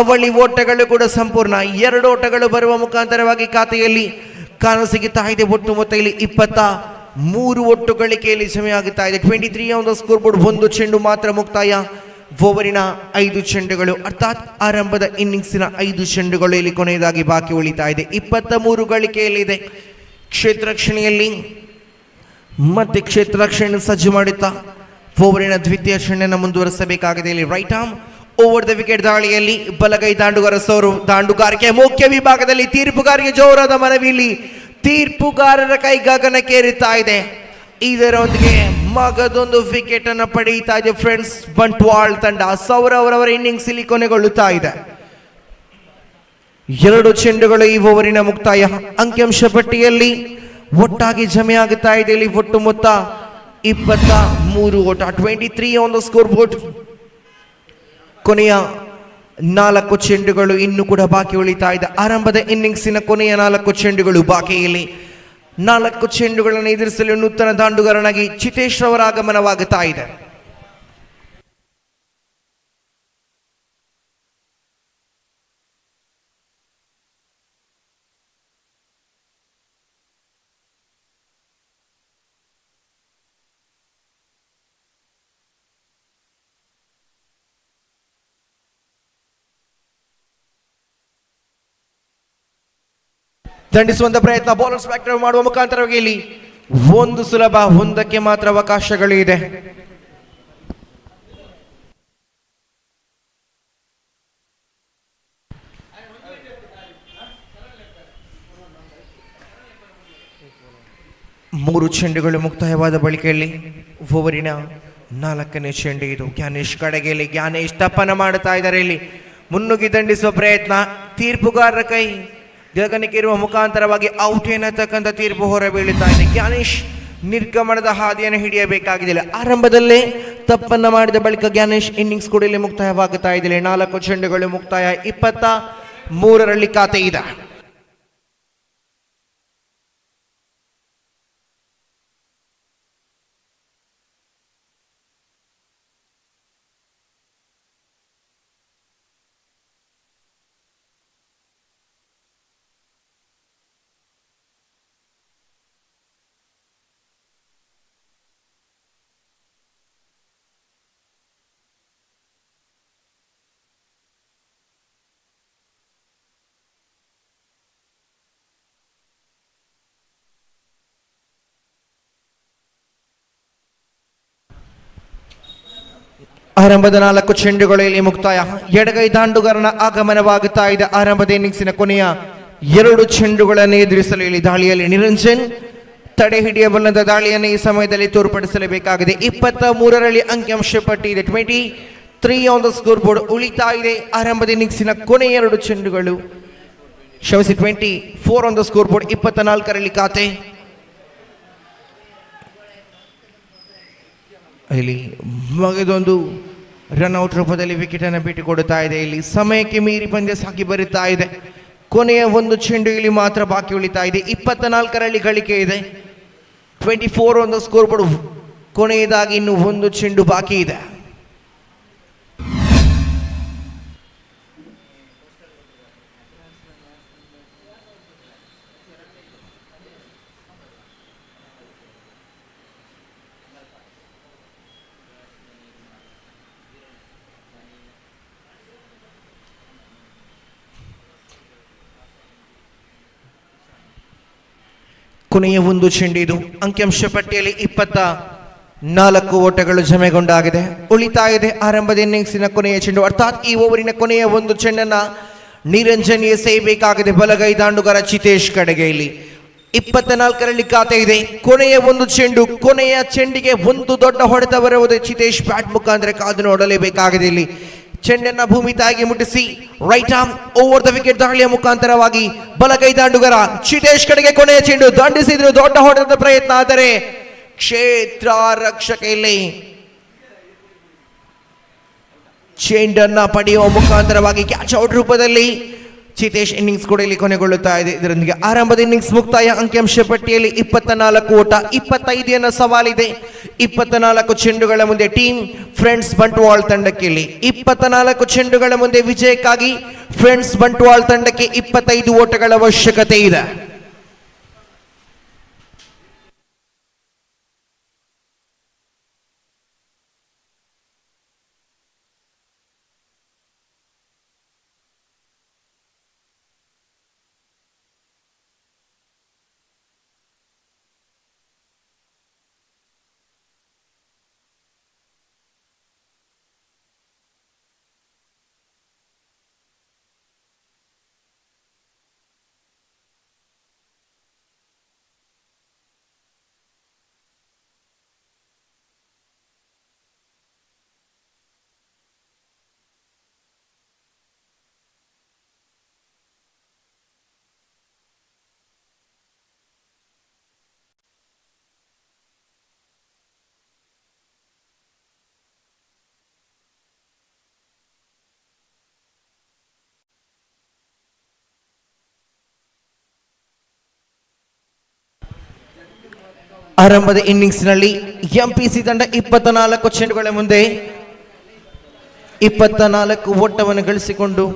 ಅವಳಿ ಓಟಗಳು ಕೂಡ ಸಂಪೂರ್ಣ. 2 ಓಟಗಳು ಬರುವ ಮುಖಾಂತರವಾಗಿ ಖಾತೆಯಲ್ಲಿ ಕಾಣಸಿಗುತ್ತಾ ಇದೆ. ಒಟ್ಟು ಮೊತ್ತ ಇಲ್ಲಿ 23 ಒಟ್ಟು ಗಳಿಕೆಯಲ್ಲಿ ಸಮಯ ಆಗುತ್ತಾ ಇದೆ. 23 ಆನ್ ದ ಸ್ಕೋರ್ ಬೋರ್ಡ್. 1 ಚೆಂಡು ಮಾತ್ರ ಮುಕ್ತಾಯ. ಓವರಿನ 5 ಚೆಂಡುಗಳು ಅರ್ಥಾತ್ ಆರಂಭದ ಇನ್ನಿಂಗ್ಸಿನ 5 ಚೆಂಡುಗಳು ಇಲ್ಲಿ ಕೊನೆಯದಾಗಿ ಬಾಕಿ ಉಳಿತಾ ಇದೆ. 23 ಗಳಿಕೆಯಲ್ಲಿದೆ. ಕ್ಷೇತ್ರ ರಕ್ಷಣೆಯಲ್ಲಿ ಮತ್ತೆ ಕ್ಷೇತ್ರ ರಕ್ಷಣೆ ಸಜ್ಜು ಮಾಡುತ್ತಾ ಓವರಿನ ದ್ವಿತೀಯ ಚೆಂಡನ್ನು ಮುಂದುವರಿಸಬೇಕಾಗಿದೆ. ಇಲ್ಲಿ right arm over the wicket ದಾಳಿಯಲ್ಲಿ ಬಲಗೈ ದಾಂಡುಗಾರ ಸೌರವ್. ದಾಂಡುಗಾರಿಕೆ ಮುಖ್ಯ ವಿಭಾಗದಲ್ಲಿ ತೀರ್ಪುಗಾರಿಗೆ ಜೋರಾದ ಮನವಿ. ಇಲ್ಲಿ ತೀರ್ಪುಗಾರರ ಕೈ ಗಗನಕ್ಕೇರುತ್ತಾ ಇದೆ. ಇದರೊಂದಿಗೆ ಮಗದೊಂದು ವಿಕೆಟ್ ಅನ್ನು ಪಡೆಯುತ್ತಾ ಇದೆ ಫ್ರೆಂಡ್ಸ್ ಬಂಟ್ವಾಳ್ ತಂಡ. ಸೌರವ್ ರವರ ಇನ್ನಿಂಗ್ಸ್ ಇಲ್ಲಿ ಕೊನೆಗೊಳ್ಳುತ್ತಾ ಇದೆ. 2 ಚೆಂಡುಗಳು ಈ ಓವರಿನ ಮುಕ್ತಾಯ. ಅಂಕಿಅಂಶ ಪಟ್ಟಿಯಲ್ಲಿ ಒಟ್ಟಾಗಿ ಜಮೆಯಾಗುತ್ತಾ ಇದೆ. ಇಲ್ಲಿ ಒಟ್ಟು ಮೊತ್ತ 23 ಓಟ. 23 ಆನ್ ದ ಸ್ಕೋರ್ ಬೋರ್ಡ್. ಕೊನೆಯ 4 ಚೆಂಡುಗಳು ಇನ್ನು ಕೂಡ ಬಾಕಿ ಉಳಿತಾ ಇದೆ. ಆರಂಭದ ಇನ್ನಿಂಗ್ಸಿನ ಕೊನೆಯ 4 ಚೆಂಡುಗಳು ಬಾಕಿಯಲ್ಲಿ 4 ಚೆಂಡುಗಳನ್ನು ಎದುರಿಸಲು ನೂತನ ದಾಂಡುಗಾರನಾಗಿ ಚಿತೇಶ್ ರವರ ಆಗಮನವಾಗುತ್ತಾ ಇದೆ. ದಂಡಿಸುವಂತ ಪ್ರಯತ್ನ ಬೌಲರ್ಸ್ ಬ್ಯಾಕ್ ಮಾಡುವ ಮುಖಾಂತರವಾಗಿ ಇಲ್ಲಿ 1 ಸುಲಭ, 1ಕ್ಕೆ ಮಾತ್ರ ಅವಕಾಶಗಳು ಇದೆ. ಮೂರು ಚೆಂಡುಗಳು ಮುಕ್ತಾಯವಾದ ಬಳಿಕೆಯಲ್ಲಿ ಓವರಿನ 4ನೇ ಚೆಂಡು ಇದು. ಜ್ಞಾನೇಶ್ ಕಡೆಗೆ ಇಲ್ಲಿ ಜ್ಞಾನೇಶ್ ತಪ್ಪನ ಮಾಡುತ್ತಾ ಇದ್ದಾರೆ. ಇಲ್ಲಿ ಮುನ್ನುಗ್ಗಿ ದಂಡಿಸುವ ಪ್ರಯತ್ನ. ತೀರ್ಪುಗಾರರ ಕೈ ಗಗನಕ್ಕೆ ಇರುವ ಮುಖಾಂತರವಾಗಿ ಔಟ್ ಎನ್ನತಕ್ಕಂಥ ತೀರ್ಪು ಹೊರಬೀಳುತ್ತಾ ಇದೆ. ಜ್ಞಾನೇಶ್ ನಿರ್ಗಮನದ ಹಾದಿಯನ್ನು ಹಿಡಿಯಬೇಕಾಗಿದೆ. ಆರಂಭದಲ್ಲೇ ತಪ್ಪನ್ನ ಮಾಡಿದ ಬಳಿಕ ಜ್ಞಾನೇಶ್ ಇನ್ನಿಂಗ್ಸ್ ಕೂಡ ಇಲ್ಲಿ ಮುಕ್ತಾಯವಾಗುತ್ತಾ ಇದೆ. 4 ಚೆಂಡುಗಳು ಮುಕ್ತಾಯ. 23ರಲ್ಲಿ ಖಾತೆ ಇದೆ. ಆರಂಭದ 4 ಚೆಂಡುಗಳು ಇಲ್ಲಿ ಮುಕ್ತಾಯ. ಎಡಗೈ ದಾಂಡುಗಾರನ ಆಗಮನವಾಗುತ್ತಾ ಇದೆ. ಆರಂಭದ ಇನ್ನಿಂಗ್ಸಿನ ಕೊನೆಯ 2 ಚೆಂಡುಗಳನ್ನು ಎದುರಿಸಲು ಇಲ್ಲಿ ದಾಳಿಯಲ್ಲಿ ನಿರಂಜನ್ ತಡೆ ಹಿಡಿಯಬಲ್ಲಂತ ದಾಳಿಯನ್ನು ಈ ಸಮಯದಲ್ಲಿ ತೋರ್ಪಡಿಸಲೇಬೇಕಾಗಿದೆ. 23ರಲ್ಲಿ ಅಂಕಿಅಂಶ ಪಟ್ಟಿ ಇದೆ. 23 ಆನ್ ದ ಸ್ಕೋರ್ ಬೋರ್ಡ್ ಉಳಿತಾ ಇದೆ. ಆರಂಭದ ಇನ್ನಿಂಗ್ಸಿನ ಕೊನೆಯ 2 ಚೆಂಡುಗಳು ಕ್ಷಮಿಸಿ 24 ಆನ್ ದ ಸ್ಕೋರ್ ಬೋರ್ಡ್. 24ರಲ್ಲಿ ಖಾತೆ. ಇಲ್ಲಿ ಮಗದೊಂದು ರನ್ಔಟ್ ರೂಪದಲ್ಲಿ ವಿಕೆಟ್ ಅನ್ನು ಬಿಟ್ಟುಕೊಡುತ್ತಾ ಇದೆ. ಇಲ್ಲಿ ಸಮಯಕ್ಕೆ ಮೀರಿ ಪಂದ್ಯ ಸಾಗಿ ಬರುತ್ತಾ ಇದೆ. ಕೊನೆಯ 1 ಚೆಂಡು ಇಲ್ಲಿ ಮಾತ್ರ ಬಾಕಿ ಉಳಿತಾ ಇದೆ. 24ರಲ್ಲಿ ಗಳಿಕೆ ಇದೆ. 24 ಆನ್ ದ ಸ್ಕೋರ್ ಬೋರ್ಡ್. ಕೊನೆಯದಾಗಿ ಇನ್ನು 1 ಚೆಂಡು ಬಾಕಿ ಇದೆ. ಕೊನೆಯ 1 ಚೆಂಡು ಇದು. ಅಂಕಿಅಂಶ ಪಟ್ಟಿಯಲ್ಲಿ 24 ಓಟಗಳು ಜಮೆಗೊಂಡಾಗಿದೆ. ಉಳಿತಾ ಇದೆ ಆರಂಭದ ಇನ್ನಿಂಗ್ಸಿನ ಕೊನೆಯ ಚೆಂಡು, ಅರ್ಥಾತ್ ಈ ಓವರಿನ ಕೊನೆಯ 1 ಚೆಂಡನ್ನ ನಿರಂಜನ್ ಎಸೆಯಬೇಕಾಗಿದೆ ಬಲಗೈ ದಾಂಡುಗಾರ ಚಿತೇಶ್ ಕಡೆಗೆ. ಇಲ್ಲಿ 24ರಲ್ಲಿ ಖಾತೆ ಇದೆ. ಕೊನೆಯ ಒಂದು ಚೆಂಡು, ಕೊನೆಯ ಚೆಂಡಿಗೆ ಒಂದು ದೊಡ್ಡ ಹೊಡೆತ ಬರುವುದು. ಚಿತೇಶ್ ಬ್ಯಾಟ್ ಮುಖಾಂತರ ಕಾದು ನೋಡಲೇಬೇಕಾಗಿದೆ. ಇಲ್ಲಿ ಚೆಂಡನ್ನ ಭೂಮಿ ತಾಯಿಗೆ ಮುಟ್ಟಿಸಿ right arm over the wicket ದಾಳಿಯ ಮುಖಾಂತರವಾಗಿ ಬಲಗೈ ದಾಂಡುಗರ ಚಿತೇಶ್ ಕಡೆಗೆ ಕೊನೆಯ ಚೆಂಡು ದಂಡಿಸಿದ್ರು. ದೊಡ್ಡ ಹೊಡೆದ ಪ್ರಯತ್ನ, ಆದರೆ ಕ್ಷೇತ್ರ ರಕ್ಷಕ ಇಲ್ಲಿ ಚೆಂಡನ್ನ ಪಡೆಯುವ ಮುಖಾಂತರವಾಗಿ ಕ್ಯಾಚ್ ಔಟ್ ರೂಪದಲ್ಲಿ ಚಿತೇಶ್ ಇನ್ನಿಂಗ್ಸ್ ಕೂಡ ಇಲ್ಲಿ ಕೊನೆಗೊಳ್ಳುತ್ತಾ ಇದೆ. ಇದರೊಂದಿಗೆ ಆರಂಭದ ಇನ್ನಿಂಗ್ಸ್ ಮುಕ್ತಾಯ. ಅಂಕಿಅಂಶ ಪಟ್ಟಿಯಲ್ಲಿ 24 ಓಟ, 25 ಸವಾಲಿದೆ. 24 ಚೆಂಡುಗಳ ಮುಂದೆ ಟೀಮ್ ಫ್ರೆಂಡ್ಸ್ ಬಂಟ್ವಾಳ್ ತಂಡಕ್ಕೆ ಇಲ್ಲಿ 24 ಚೆಂಡುಗಳ ಮುಂದೆ ವಿಜಯಕ್ಕಾಗಿ ಫ್ರೆಂಡ್ಸ್ ಬಂಟ್ವಾಳ್ ತಂಡಕ್ಕೆ 25 ಓಟಗಳ ಅವಶ್ಯಕತೆ ಇದೆ. ಆರಂಭದ ಇನ್ನಿಂಗ್ಸ್ನಲ್ಲಿ ಎಂಪಿಸಿ ತಂಡ 24 ಚೆಂಡುಗಳ ಮುಂದೆ 24 ಓಟವನ್ನು ಗಳಿಸಿಕೊಂಡು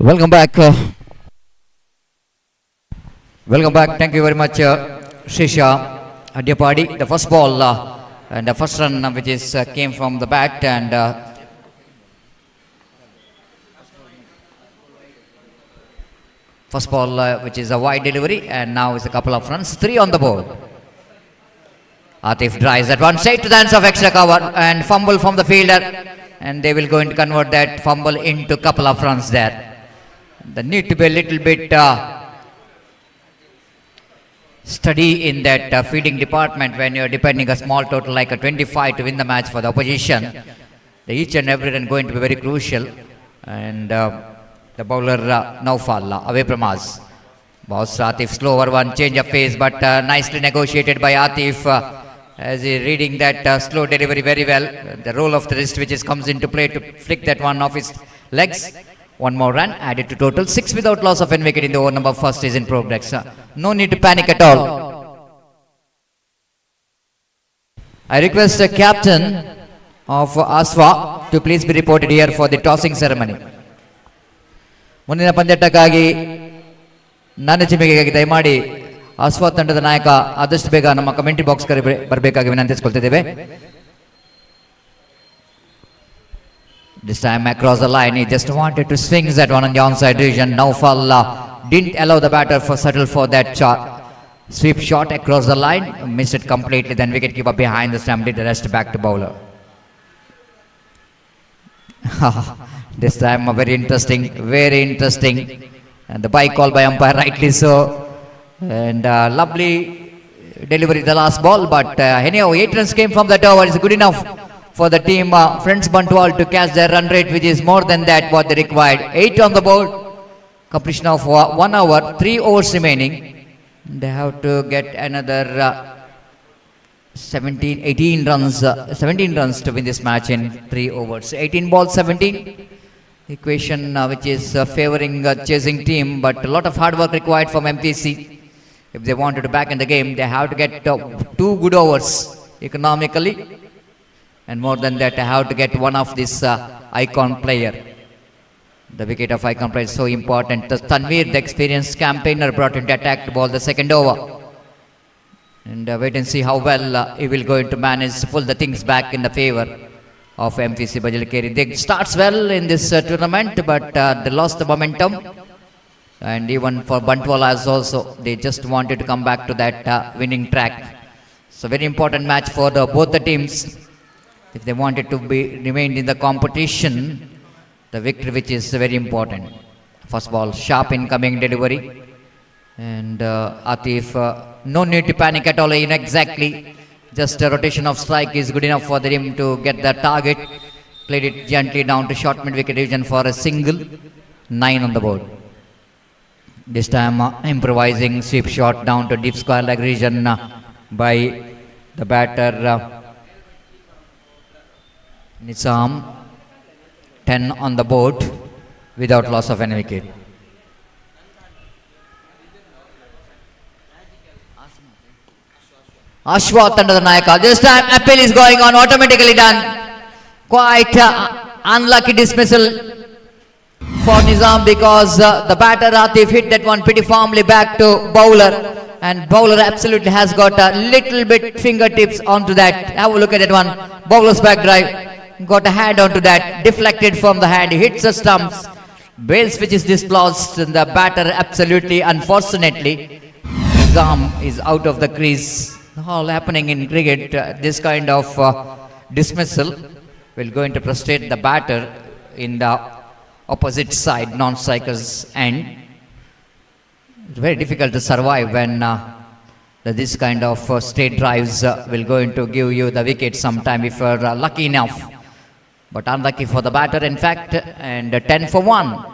Welcome back. Welcome back. Thank you very much, Shisha Adyapadi. The first ball and the first run which is came from the bat, and first ball which is a wide delivery, and now is a couple of runs, 3 on the board. Atif drives that one straight to the hands of extra cover and fumble from the fielder, and they will going to convert that fumble into couple of runs there. They need to be a little bit study in that fielding department when you're depending a small total like a 25 to win the match for the opposition. Each and every run going to be very crucial, and the bowler Naufal away from us. Boss Atif slower one, change of pace, but nicely negotiated by Atif as he reading that slow delivery very well. The roll of the wrist which is comes into play to flick that one off his legs. One more run added to total 6 without loss of any wicket in the over number first is in progress. No need to panic at all. I request the captain of Ashwa to please be reported here for the tossing ceremony. ಮುಂದಿನ ಪಂದ್ಯಟಕ್ಕಾಗಿ ನನ್ನ ಚಿಮಿಗೆಗಾಗಿ ದಯಮಾಡಿ ಆಸ್ವಾ ತಂಡದ ನಾಯಕ ಆದಷ್ಟು ಬೇಗ ನಮ್ಮ commentary box ಬರಬೇಕಾಗಿ ವಿನಂತಿಸಿಕೊಳ್ತಿದ್ದೇವೆ. This time across the line, he just wanted to swing that one on the onside region. Now Falla didn't allow the batter for settle for that shot. Sweep shot across the line, missed it completely. Then wicket keeper behind the stump did the rest back to bowler. This time very interesting, and the bye call by umpire rightly so, and lovely delivery the last ball. But anyhow, 8 runs came from that over. It's good enough for the team Friends Bantwal to catch their run rate, which is more than that what they required. 8 on the board, completion of 1 hour, 3 overs remaining. They have to get another 17 runs to win this match in 3 overs. 18 balls, 17. Equation which is favoring chasing team, but a lot of hard work required from MPC. If they wanted to back in the game, they have to get 2 good overs economically. And more than that, I have to get one of this icon player. The wicket of icon player is so important. Tanveer, the experienced campaigner, brought into attack to bowl the second over. And wait and see how well he will going to manage to pull the things back in the favor of MPC Bajalkeri. They starts well in this tournament, but they lost the momentum. And even for Bantwala also, they just wanted to come back to that winning track. So very important match for both the teams. If they wanted to be remained in the competition, the victory which is very important. First ball, sharp incoming delivery. And Atif, no need to panic at all, exactly. Just a rotation of strike is good enough for him to get the target. Played it gently down to short mid wicket region for a single. 9 on the board. This time improvising sweep shot down to deep square leg region by the batter Nizam. 10 on the board without loss of any wicket. Ashwa Tandada Nayaka. This time appeal is going on, automatically done. Quite unlucky dismissal for Nizam because the batter Atif hit that one pretty firmly back to bowler, and bowler absolutely has got a little bit fingertips onto that. Have a look at that one. Bowler's back drive. Got a hand onto that, deflected from the hand, hits the stumps. Bails which is dislodged, and the batter absolutely, unfortunately, Nizam is out of the crease. All happening in cricket, this kind of dismissal will going to frustrate the batter in the opposite side, non-strikers end. It's very difficult to survive when this kind of straight drives will going to give you the wicket sometime if you're lucky enough. But unlucky for the batter, in fact, and 10 for 1.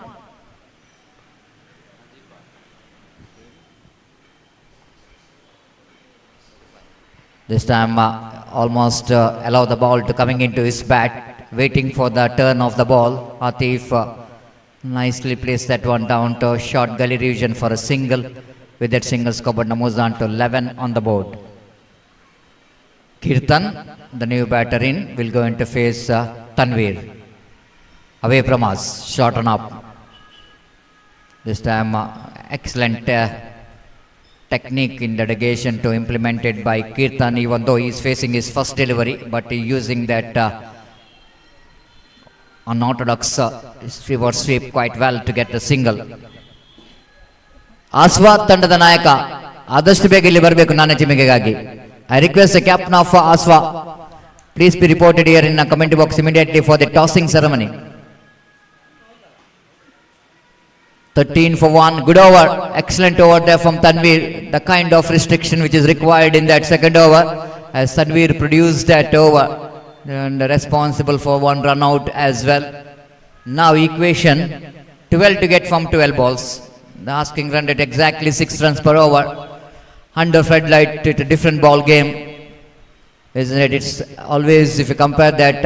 This time almost allow the ball to coming into his bat, waiting for the turn of the ball. Atif nicely placed that one down to short gully region for a single. With that single score, moves on to 11 on the board. Kirtan, the new batter in, will go into face Tanveer. Away from us, short on up. This time excellent technique in dedication to implemented by Kirtan, even though he is facing his first delivery, but he using that unorthodox reverse sweep quite well to get the single. Ashwa Tandada Nayaka, ಆದಷ್ಟು ಬೇಗ ಇಲ್ಲಿ ಬರಬೇಕು ನನ್ನ ಟೀಮಿಗಾಗಿ. I request the captain of Ashwa, please be reported here in a comment box immediately for the tossing ceremony. 13 for 1, good over, excellent over there from Tanveer. The kind of restriction which is required in that second over, as Tanveer produced that over and responsible for 1 run out as well. Now equation 12 to get from 12 balls. The asking run at exactly 6 runs per over. Under floodlight, it's a different ball game, isn't it? It's always, if you compare that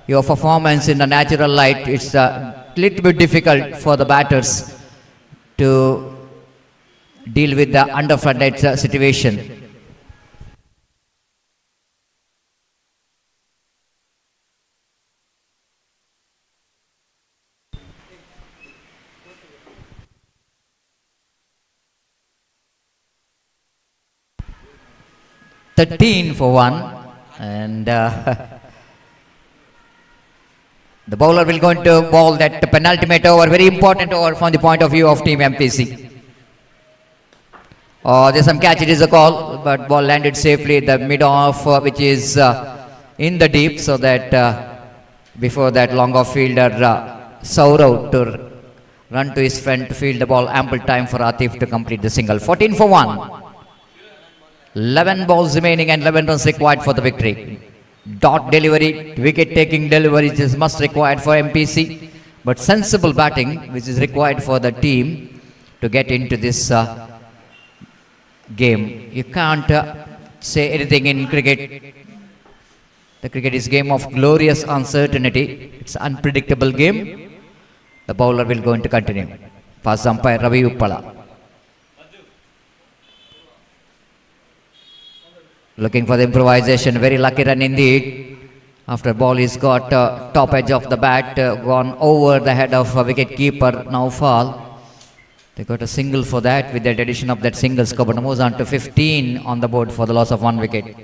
your performance in the natural light, it's little bit difficult for the batters to deal with the under-fronted situation. "13 for 1", and the bowler will going to bowl that penultimate over, very important over from the point of view of team MPC. There's some catch, it is a call, but ball landed safely at the mid-off, which is in the deep, so that before that long-off fielder Saurav to run to his friend to field the ball, ample time for Atif to complete the single. 14 for 1. 11 balls remaining and 11 runs required for the victory. Dot delivery, wicket-taking delivery is must required for MPC, but sensible batting which is required for the team to get into this game. You can't say anything in cricket. The cricket is game of glorious uncertainty. It's an unpredictable game. The bowler will going to continue. Past umpire Ravi Uppala. Looking for the improvisation. Very lucky run indeed. After ball is got top edge of the bat, gone over the head of wicket keeper, now fall. They got a single for that. With that addition of that single score, but moves on to 15 on the board for the loss of 1 wicket.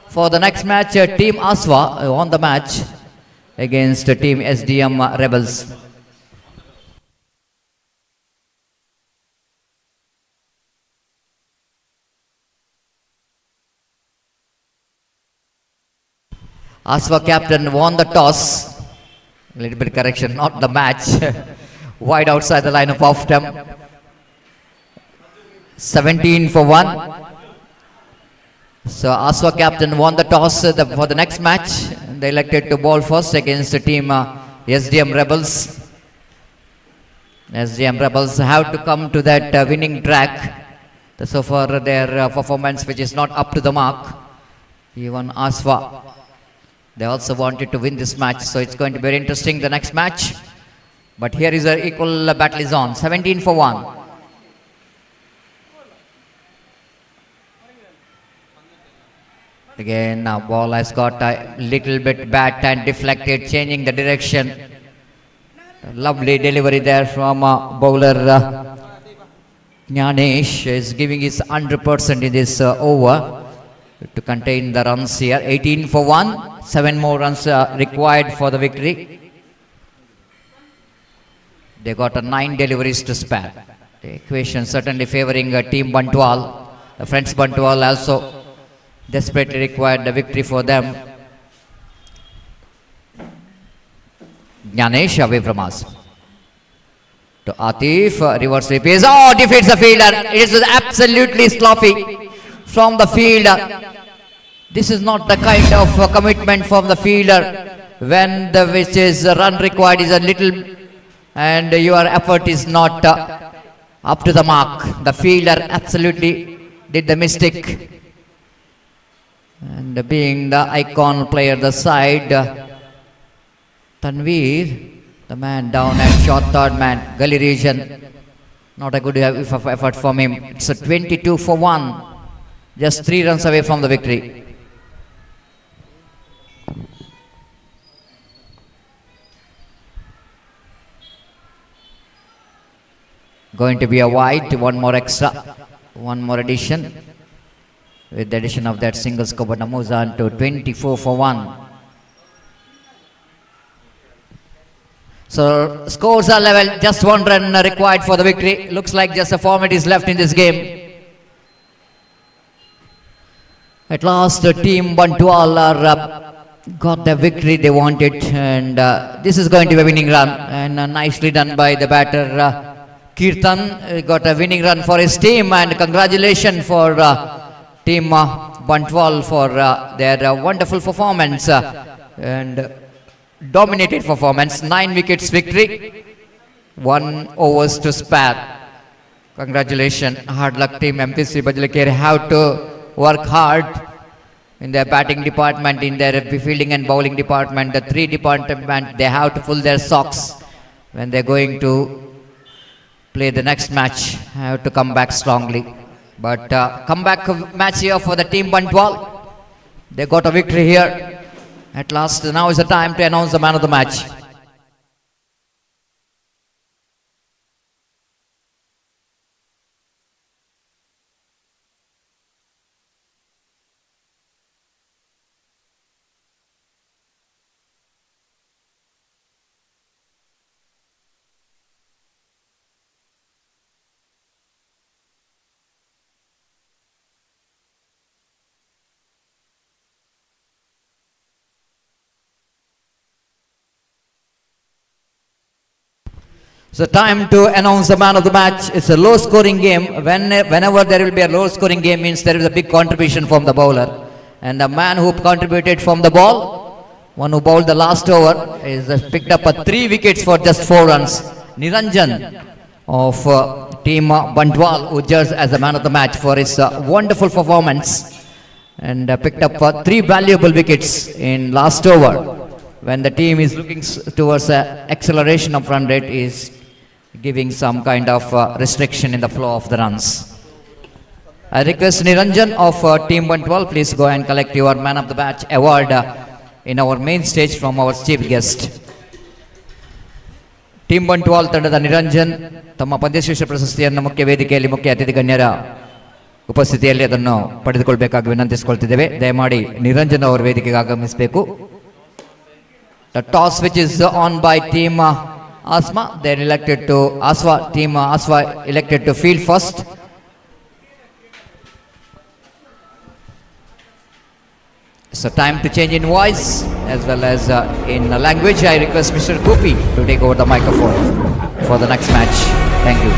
For the next match, team Ashwa won the match against team SDM Rebels. Ashwa captain won the toss. A little bit correction, not the match. Wide outside the line of off stump. 17 for 1. So Ashwa captain won the toss for the next match. They elected to bowl first against the team SDM Rebels. SDM Rebels have to come to that winning track. So far their performance which is not up to the mark. Even Ashwa, they also wanted to win this match, so it's going to be very interesting the next match. But here is an equal battle is on. 17 for 1. Again, now ball has got a little bit bat and deflected, changing the direction. Lovely delivery there from bowler Jnanesh is giving his 100% in this over to contain the runs here. 18 for 1. 7 more runs required for the victory. They got 9 deliveries to spare. The equation certainly favoring team Bantwal. The friends Bantwal also desperately required the victory for them. Jnanesh away from us. To Atif, reverse repays. Oh, defeats the fielder. It is absolutely sloppy from the fielder. This is not the kind of commitment from the fielder when the which is run required is a little and your effort is not up to the mark. The fielder absolutely did the mistake. And being the icon player the side, Tanveer, the man down at short third man, gully region, not a good effort from him. It's a 22 for 1, just 3 runs away from the victory. Going to be a wide, 1 more extra, 1 more addition. With the addition of that single score, but moves on to 24 for 1. So scores are level, just 1 run required for the victory. Looks like just a format is left in this game. At last team Bantwal are got the victory they wanted, and this is going to be a winning run, and nicely done by the batter Kirtan. Got a winning run for his team, and congratulations for team Bantwal for their wonderful performance and dominated performance. 9 wickets victory, 1 overs to spare. Congratulations, hard luck team MPC Bajlakere. Have to work hard in their batting department, in their fielding and bowling department, the three department, they have to pull their socks when they're going to play the next match. Have to come back strongly. But comeback match here for the team Bandwal. They got a victory here. At last, now is the time to announce the man of the match. So time to announce the man of the match. It's a low scoring game. Whenever there will be a low scoring game means there is a big contribution from the bowler. And the man who contributed from the ball, one who bowled the last over, is picked up 3 wickets for just 4 runs. Niranjan of team Bandwal, who judged as the man of the match for his wonderful performance and picked up 3 valuable wickets in last over. When the team is looking towards acceleration of run rate, is giving some kind of restriction in the flow of the runs. I request Niranjan of team 112, please go and collect your man of the match award in our main stage from our chief guest. Team 112 ತಂಡದ ನಿರಂಜನ್ ತಮ್ಮ ಪಂದ್ಯಶ್ರೇಷ್ಠ ಪ್ರಶಸ್ತಿಯನ್ನು ಮುಖ್ಯ ವೇದಿಕೆಯಲ್ಲಿ ಮುಖ್ಯ ಅತಿಥಿ ಗಣ್ಯರ ಉಪಸ್ಥಿತಿಯಲ್ಲಿ ಅದನ್ನು ಪಡೆದುಕೊಳ್ಳಬೇಕಾಗಿ ವಿನಂತಿಸಿಕೊಳ್ತಿದ್ದೇವೆ. ದಯಮಾಡಿ ನಿರಂಜನ್ ಅವರ ವೇದಿಕೆಗೆ ಆಗಮಿಸಬೇಕು. The toss which is on by team Asma, they are elected to Ashwa, team Ashwa elected to field first. So time to change in voice as well as in language. I request Mr. Gopi to take over the microphone for the next match. Thank you.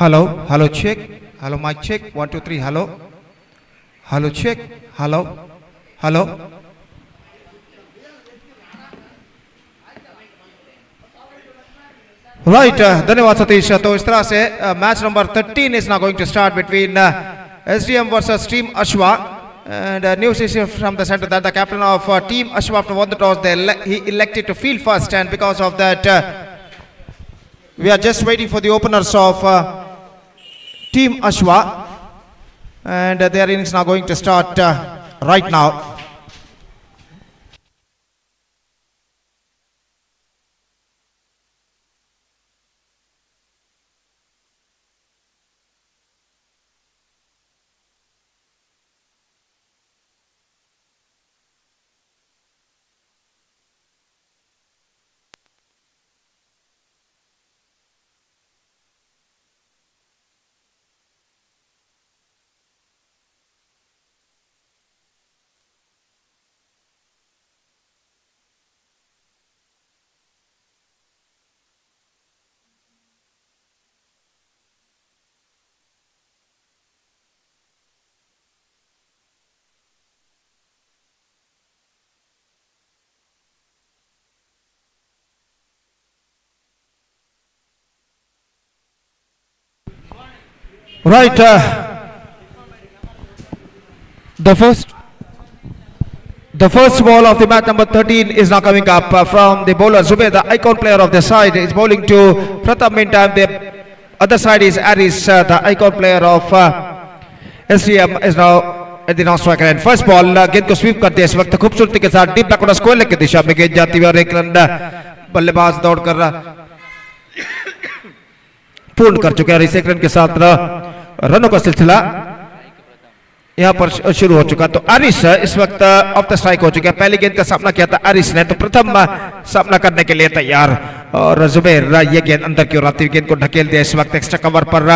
Hello, hello, check. Hello, mic check. 1, 2, 3. Hello, hello, check. Hello, hello. Right, धन्यवाद सतीश. तो इस तरह से match number 13 is now going to start between SDM versus Team Ashwa. And news is from the center that the captain of Team Ashwa, after won the toss, he elected to field first, and because of that, we are just waiting for the openers of Team Ashwa, and their innings now going to start right now. Right, the first ball of the match number 13 is now coming up from the bowler Zubair, the icon player of the side, is bowling to Pratap. Meantime, the other side is Aris, the icon player of SDM, is now at the non-striker end. First ball, गेंद को SVEEP करते हैं इस वक्त खूबसूरती के साथ deep backward square leg की दिशा में गेंद जाती हुई और एक रन बल्लेबाज दौड़ कर रहा पूर्ण कर चुके हैं और इस एक रन के साथ रनों का सिलसिला यहाँ पर शुरू हो चुका। तो आरिस इस वक्त ऑफ द स्ट्राइक हो चुका है। पहली गेंद का सामना किया था आरिस ने, तो प्रथम सामना करने के लिए तैयार और जुबैर ये गेंद अंदर की ओर आती हुई गेंद को ढकेल दिया। इस वक्त एक्स्ट्रा कवर पर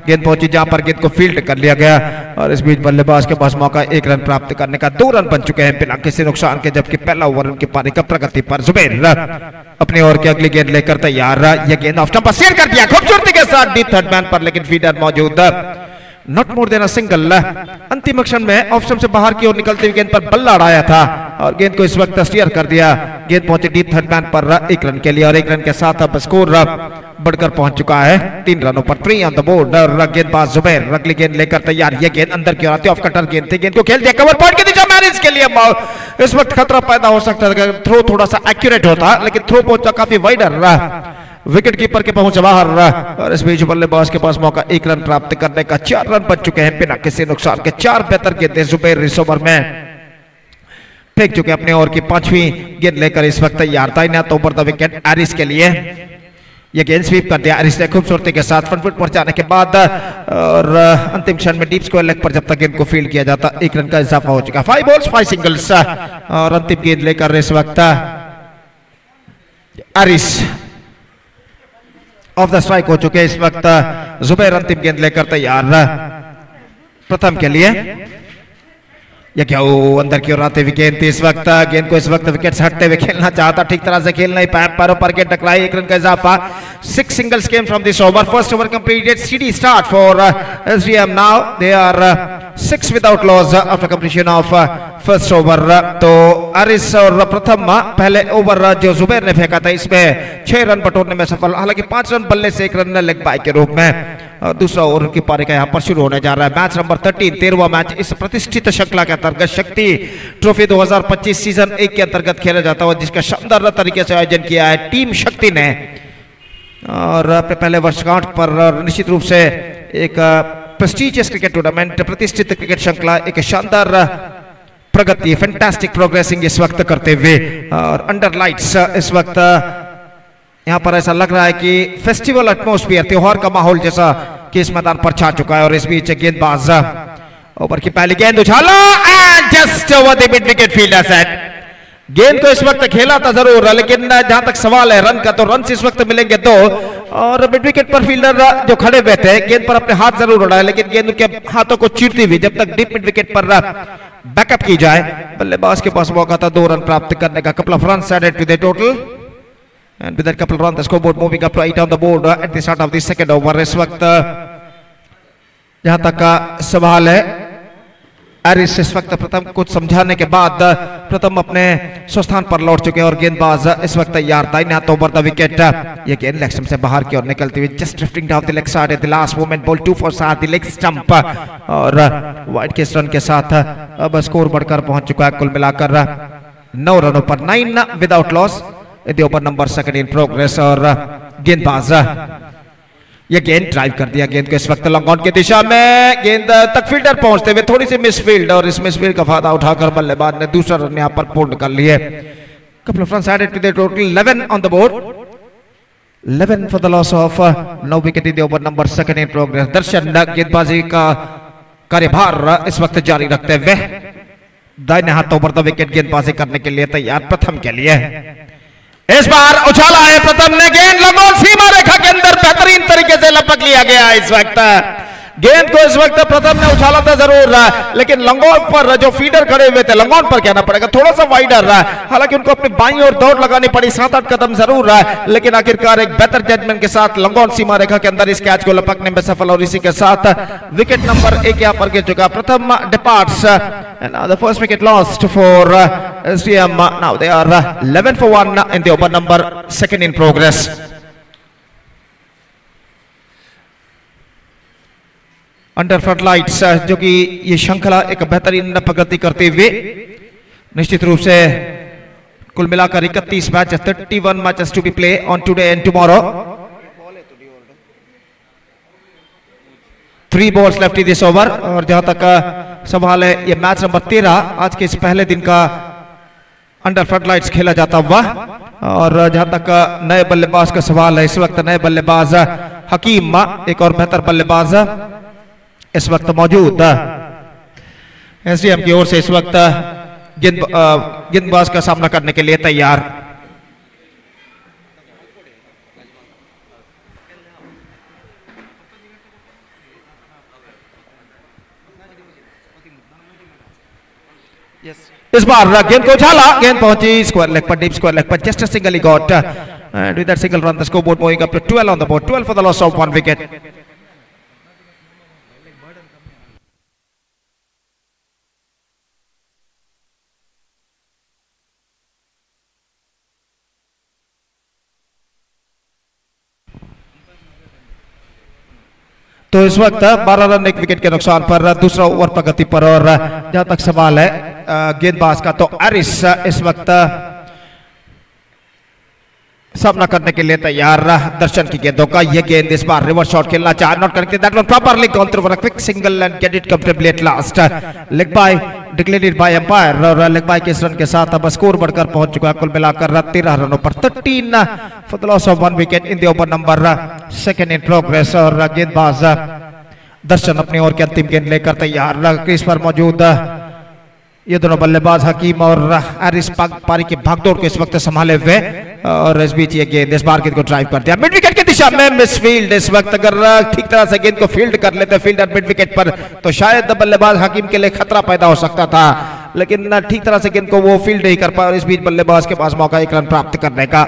गेंद पहुंची जहां पर गेंद को फील्ड कर लिया गया और इस बीच बल्लेबाज के पास मौका 1 रन प्राप्त करने का। 2 रन बन चुके हैं बिना किसी नुकसान के, जबकि पहला ओवर उनकी पारी का प्रगति पर। जुबैर अपनी ओर की अगली गेंद लेकर तैयार। यह गेंद ऑफ स्टंप पर शेयर कर दिया खूबसूरती के साथ डीप थर्ड मैन पर, लेकिन फीडर मौजूद, not more than a single. अंतिम क्षण में ऑफ स्टंप से बाहर की ओर निकलती हुई गेंद पर बल्ला अड़ाया था और गेंद को इस वक्त स्टीयर कर दिया। गेंद पहुंची डीप थर्ड मैन पर 1 रन के लिए और 1 रन के साथ अब स्कोर बढ़कर पहुंच चुका है 3 रनों पर। 3 ऑन द बोर्ड। गेंदबाज जुबैर अगली गेंद लेकर तैयार। यह गेंद अंदर की ओर आती है, ऑफ कटर गेंद थी, गेंद को खेल दिया कवर पॉइंट की दिशा में। इसके लिए इस वक्त खतरा पैदा हो सकता था, थ्रो थोड़ा सा एक्यूरेट होता, लेकिन थ्रो पहुंचा काफी वाइडर, विकेट कीपर के पहुंच बाहर और इस बीच बल्लेबाज के पास मौका 1 रन प्राप्त करने का। 4 रन बन चुके हैं बिना किसी नुकसान के। 4 बेहतर गेंदें जुबैर इस ओवर में फेंक चुके अपने ओवर की 5वीं गेंद लेकर इस वक्त तैयार था। In over the wicket Aris के लिए यह गेंद स्वीप कर दिया एरिस ने खूबसूरती के साथ फ्रंट फुट पर जाने के बाद और अंतिम क्षण में डीप स्क्वायर लेग पर जब तक गेंद को फील्ड किया जाता 1 रन का इजाफा हो चुका। 5 बॉल्स 5 सिंगल्स और अंतिम गेंद लेकर इस वक्त एरिस ऑफ द स्ट्राइक हो चुके इस वक्त। जुबैर अंतिम गेंद लेकर तैयार प्रथम के लिए। यह क्या अंदर की ओर आते हुए गेंद थी इस वक्त। गेंद को इस वक्त विकेट से हटते हुए खेलना चाहता, ठीक तरह से खेल नहीं पाया, पैरों पर गेंद टकराई। 1 रन का इजाफा। 6 singles came from this over. First over completed. Steady start for SDM now. They are 6 without loss after completion of first over. तो आरिस और प्रथम पहले ओवर जो जुबैर ने फेंका था इसमें 6 रन बटोरने में सफल, हालांकि 5 रन बल्ले से 1 रन लेग बाय के रूप में। दूसरा ओवर की पारी का यहाँ पर शुरू होने जा रहा है। मैच नंबर 13 13वां मैच इस प्रतिष्ठित श्रृंखला के अंतर्गत शक्ति ट्रॉफी 2025 सीजन 1 के अंतर्गत खेला जाता है, जिसका शानदार तरीके से आयोजन किया है टीम शक्ति ने और अपने पहले वर्षगांठ पर निश्चित रूप से एक प्रेस्टीजियस क्रिकेट टूर्नामेंट, प्रतिष्ठित क्रिकेट श्रृंखला, एक शानदार प्रगति, फैंटास्टिक प्रोग्रेसिंग इस वक्त करते हुए और अंडर लाइट्स इस वक्त यहाँ पर ऐसा लग रहा है कि फेस्टिवल एटमॉस्फेयर, त्योहार का माहौल जैसा कि इस मैदान पर छा चुका है। और इस बीच गेंदबाज ओवर की पहली गेंद उछाला and just over the mid wicket fielder set. गेंद को इस वक्त खेला था जरूर, लेकिन जहां तक सवाल है रन का, तो रन इस वक्त मिलेंगे 2 और मिड विकेट पर फील्डर जो खड़े हुए थे गेंद पर अपने हाथ जरूर उड़ाए, लेकिन गेंद उनके हाथों को चीरती हुई जब तक डीप मिड विकेट पर बैकअप की जाए। बल्लेबाज के पास मौका था 2 रन प्राप्त करने का। Couple of runs added to the total and with that couple run the scoreboard moving up to 8 on the board at the start of the second over. इस वक्त जहां तक का सवाल है एरिस इस वक्त प्रथम कुछ समझाने के बाद प्रथम अपने स्वस्थान पर लौट चुके हैं और गेंदबाज इस वक्त तैयार था। इन ओवर द विकेट ये गेंद लेग स्टंप से बाहर की ओर निकलती हुई just drifting down the leg side eight the last moment, ball 2 for साथ द लेग स्टंप और वाइड के रन के साथ अब स्कोर बढ़कर पहुंच चुका है कुल मिलाकर 9 रनों पर, 9 without loss in the over number 2 in progress. और गेंदबाज ये गेंद ड्राइव कर दिया, गेंद को इस वक्त लॉन्ग ऑन की दिशा में, गेंद तक फील्डर पहुंचते हुए थोड़ी सी मिसफील्ड और इस मिसफील्ड का फायदा उठाकर बल्लेबाज ने दूसरा रन यहां पर पूर्ण कर लिए। Couple of runs added to the total 11 on the board, 11 for the loss of 9 wicket in the over number 2 in progress. Darshan गेंदबाजी का कार्यभार इस वक्त जारी रखते हुए दाहिने हाथों पर द विकेट गेंदबाजी करने के लिए तैयार प्रथम के लिए। इस बार उछाला है प्रथम ने, गेंद लंबोल सीमा रेखा के अंदर बेहतरीन तरीके से लपक लिया गया इस वक्त। गेंद को इस वक्त प्रथम ने उछाला था जरूर, लेकिन लंगोन पर जो फीडर खड़े हुए थे, लंगोन पर कहना पड़ेगा, थोड़ा सा वाइडर रहा, हालांकि उनको अपनी बाईं ओर दौड़ लगानी पड़ी, 7-8 कदम जरूर रहा, लेकिन आखिरकार एक बेहतर जजमेंट के साथ लंगोन सीमा रेखा के अंदर इस कैच को लपकने में सफल और इसी के साथ विकेट नंबर 1 यहां पर गिर चुका। प्रथम departs and the first wicket lost for SDM. Now they are 11 for 1 in the over number 2 in progress. Under floodlights जो कि ये श्रृंखला एक बेहतरीन प्रगति करते हुए निश्चित रूप से कुल मिलाकर 31 match, 31 matches to be play on today and tomorrow. 3 balls left in this over और जहां तक सवाल है ये मैच नंबर 13 आज के इस पहले दिन का अंडर फ्लडलाइट्स खेला जाता हुआ और जहां तक नए बल्लेबाज का सवाल है इस वक्त नए बल्लेबाज हकीम एक और बेहतर बल्लेबाज इस वक्त मौजूद। एसडीएम की ओर से इस वक्त गेंदबाज का सामना करने के लिए तैयार। इस बार गेंद को उछाला, गेंद पहुंची स्क्वायर लेग पर, डीप स्क्वायर लेग पर, just a single he got, and with that single run the scoreboard moving up to 12 on the board, 12 for the loss of 1 wicket. तो इस वक्त 12 रन 1 विकेट के नुकसान पर दूसरा ओवर प्रगति पर, और जहां तक सवाल है गेंदबाज का तो एरिस इस वक्त सामना करने के लिए तैयार। दर्शन की गेंदों का ये गेंद इस बार रिवर्स शॉट खेलना चाहे, not connected, that one properly gone through for a quick single and get it comfortably at last. Leg bye declared by umpire, और लेग बाय के इस रन के साथ अब स्कोर बढ़कर पहुंच चुका है कुल मिलाकर 13 रनों पर, 13 for the loss of 1 wicket in the over number 2 in progress. और गेंदबाज दर्शन अपनी ओर की अंतिम गेंद लेकर तैयार। क्रीज पर मौजूद ये दोनों बल्लेबाज हकीम और एरिस पारी की भागदौड़ को इस वक्त संभाले हुए, और इस बीच ये गेंद इस बार गेंद को ड्राइव कर दिया मिड विकेट की दिशा में, मिस फील्ड। इस वक्त अगर ठीक तरह से गेंद को फील्ड कर लेते फील्डर मिड विकेट पर तो शायद बल्लेबाज हकीम के लिए खतरा पैदा हो सकता था, लेकिन ठीक तरह से गेंद को वो फील्ड नहीं कर पाया, और इस बीच बल्लेबाज के पास मौका 1 रन प्राप्त करने का।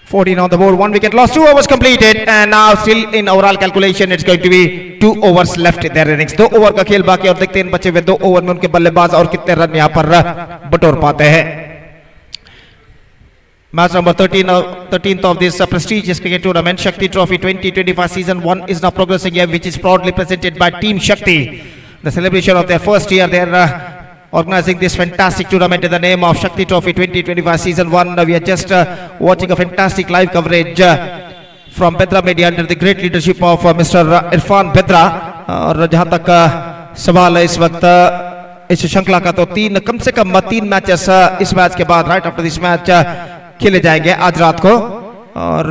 14 on the board, 1 wicket lost, 2 overs completed, and now still in overall calculation it's going to be 2 overs left in their innings. 2 over का खेल बाकी और देखते हैं बचे हुए 2 ओवर में उनके बल्लेबाज और कितने रन यहां पर बटोर पाते हैं। Match number 13th of this prestigious cricket tournament, Shakthi Trophy 2025 Season 1 is now progressing here, which is proudly presented by Team Shakthi. The celebration of their first year, they're organizing this fantastic tournament in the name of Shakthi Trophy 2025 Season 1. We are just watching a fantastic live coverage from Bedra Media under the great leadership of Mr. Irfan Bedra. और जहां तक सवाल है इस वक्त इस श्रृंखला का तो कम से कम 3 मैचेस इस मैच के बाद राइट आफ्टर दिस मैच खेले जाएंगे आज रात को। और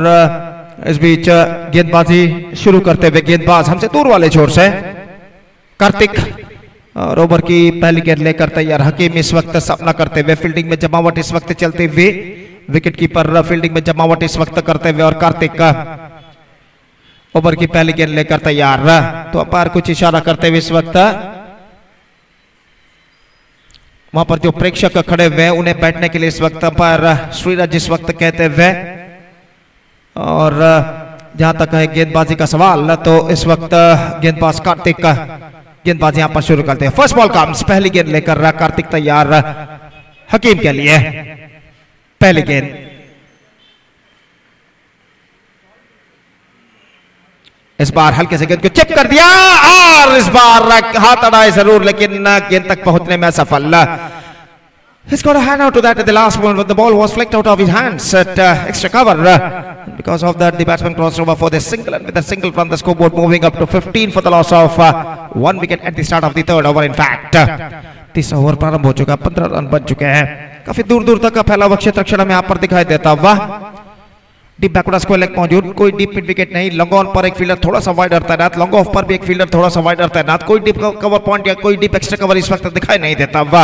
इस बीच गेंदबाजी शुरू करते हुए गेंदबाज हमसे दूर वाले छोर से कार्तिक, और ओवर की पहली गेंद लेकर तैयार हकीम इस वक्त सामना करते हुए, फील्डिंग में जमावट इस वक्त चलते हुए, विकेट कीपर फील्डिंग में जमावट इस वक्त करते हुए, और कार्तिक का ओवर की पहली गेंद लेकर तैयार। तो अंपायर कुछ इशारा करते हुए इस वक्त वहां पर जो प्रेक्षक खड़े हुए हैं उन्हें बैठने के लिए इस वक्त अंपायर श्रीराज इस वक्त कहते हुए, और जहां तक है गेंदबाजी का सवाल तो इस वक्त गेंदबाज कार्तिक का गेंदबाजी यहां पर शुरू करते हैं। फर्स्ट बॉल कम्स, पहली गेंद लेकर कार्तिक तैयार हकीम के लिए। पहली गेंद इस बार हल्के से गेंद को चिप कर दिया, और इस बार हाथ अड़ाए जरूर लेकिन गेंद तक पहुंचने में असफल। He's got a hand out to that at the last moment, but the ball was flicked out of his hands at extra cover. Because of that, the batsman crossed over for the single, and with a single run, the scoreboard moving up to 15 for the loss of 1 wicket at the start of the 3rd over. In fact, तीसरा over प्रारंभ हो चुका, 15 run बन चुके हैं। काफी दूर दूर तक का फैला हुआ क्षेत्र अक्षर में यहाँ पर दिखाई देता हुआ। डीप बैकवर्ड स्क्वायर लेग मौजूद, कोई डीप मिड विकेट नहीं। लॉन्ग ऑन पर एक फील्डर थोड़ा सा वाइडर तैनात, लॉन्ग ऑफ पर भी एक फील्डर थोड़ा सा वाइडर तैनात, कोई डीप कवर पॉइंट या कोई डीप एक्स्ट्रा कवर इस वक्त दिखाई नहीं देता हुआ।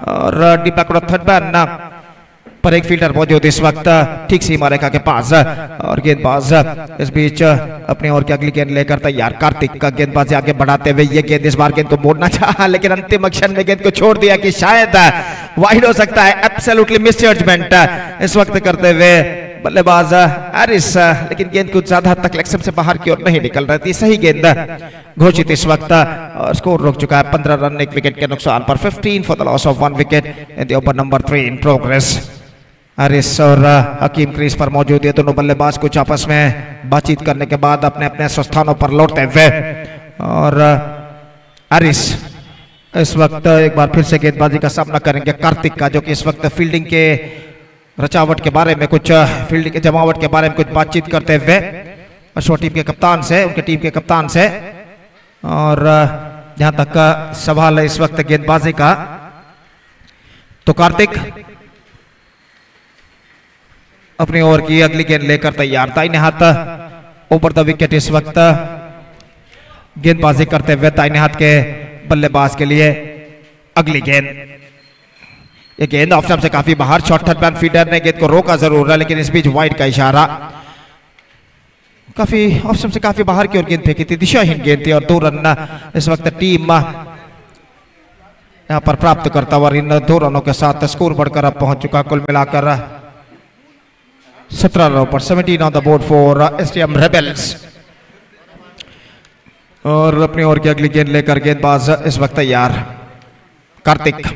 और डीप बैकवर्ड थर्ड बैन पर एक फील्डर मौजूद इस वक्त ठीक सीमा रेखा के पास, और गेंदबाज इस बीच अपनी ओर की अगली गेंद लेकर तैयार। कार्तिक का गेंदबाजी आगे बढ़ाते हुए ये गेंद इस बार गेंद को मोड़ना चाहा, लेकिन अंतिम क्षण में गेंद को छोड़ दिया कि शायद वाइड हो सकता है। एब्सोल्युटली मिसजजमेंट इस वक्त करते हुए बल्लेबाज एरिस, लेकिन गेंद कुछ ज्यादा तक लेग से बाहर की ओर नहीं निकल रही थी। सही गेंद घोषित इस वक्त, और स्कोर रुक चुका है 15 रन 1 विकेट के नुकसान पर, 15 for the loss of 1 wicket in the over number 3 in progress. Aris और हकीम क्रीज पर मौजूद, ये दोनों बल्लेबाज कुछ आपस में बातचीत करने के बाद अपने अपने स्थानों पर लौटते हुए, और एरिस इस वक्त एक बार फिर से गेंदबाजी का सामना करेंगे कार्तिक का, जो कि इस वक्त फील्डिंग के रचावट के बारे में कुछ, फील्डिंग के जमावट के बारे में कुछ बातचीत करते हुए अश्वा टीम के कप्तान से, उनके टीम के कप्तान से। और जहां तक सवाल है इस वक्त गेंदबाजी का, तो कार्तिक अपनी ओवर की अगली गेंद लेकर तैयार। दाहिने हाथ ओवर द विकेट इस वक्त गेंदबाजी करते हुए दाहिने हाथ के बल्लेबाज के लिए अगली गेंद। ये गेंद ऑफ स्टंप से काफी बाहर, शॉर्ट थर्ड मैन फील्डर ने गेंद को रोका जरूर है, लेकिन इस बीच वाइड का इशारा। काफी ऑफ स्टंप से काफी बाहर की ओर गेंद फेंकी थी, दिशाहीन गेंद थी और 2 रन इस वक्त टीम यहां पर प्राप्त करता हुआ। इन 2 रनों के साथ स्कोर बढ़कर अब पहुंच चुका कुल मिलाकर 17 रनों पर। 17 on the board for STM rebels. और अपनी ओर की अगली गेंद लेकर गेंदबाज इस वक्त तैयार कार्तिक।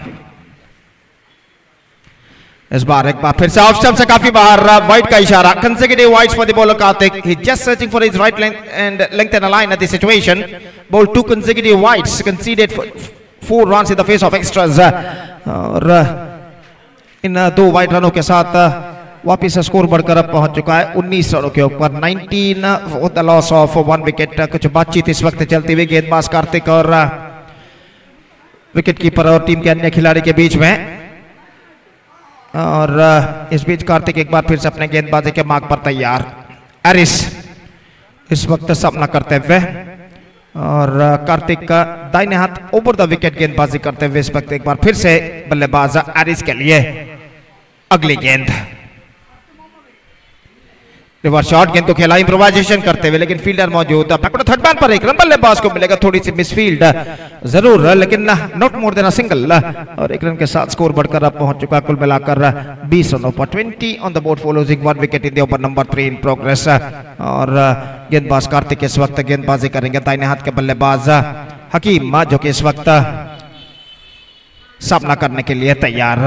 इस बार एक बार फिर से ऑफ स्टंप से काफी बाहर, वाइड का इशारा। Consecutive wides for the bowler Kartik. He just searching for his right length and line at the situation. Ball 2 consecutive wides, conceded 4 runs in the face of extras. और इन 2 वाइड रनों के साथ वापिस स्कोर बढ़कर अब पहुंच चुका है 19 रनों के ऊपर। 19 with the loss of 1 wicket. कुछ बातचीत इस वक्त चलती हुई गेंदबाज कार्तिक और विकेट कीपर और टीम के अन्य खिलाड़ी के बीच में। और इस बीच कार्तिक एक बार फिर से अपने गेंदबाजी के मार्ग पर तैयार। एरिस इस वक्त सामना करते हुए और कार्तिक का दाहिने हाथ ओवर द विकेट गेंदबाजी करते हुए इस वक्त एक बार फिर से बल्लेबाज एरिस के लिए अगली गेंद। रिवर्स शॉट, गेंद को खेला इम्प्रोवाइजेशन करते हुए, लेकिन फील्डर मौजूद। थर्ड मैन पर 1 रन बल्लेबाज को मिलेगा। थोड़ी सी मिसफील्ड जरूर, लेकिन not more than a single. और 1 रन के साथ स्कोर बढ़कर अब पहुंच चुका कुल मिलाकर 20 रनों पर। 20 on the board for losing 1 wicket in the over number 3 in progress. और गेंदबाज कार्तिक इस वक्त गेंदबाजी करेंगे। दाहिने हाथ के बल्लेबाज हकीम जो कि इस वक्त सामना करने के लिए तैयार।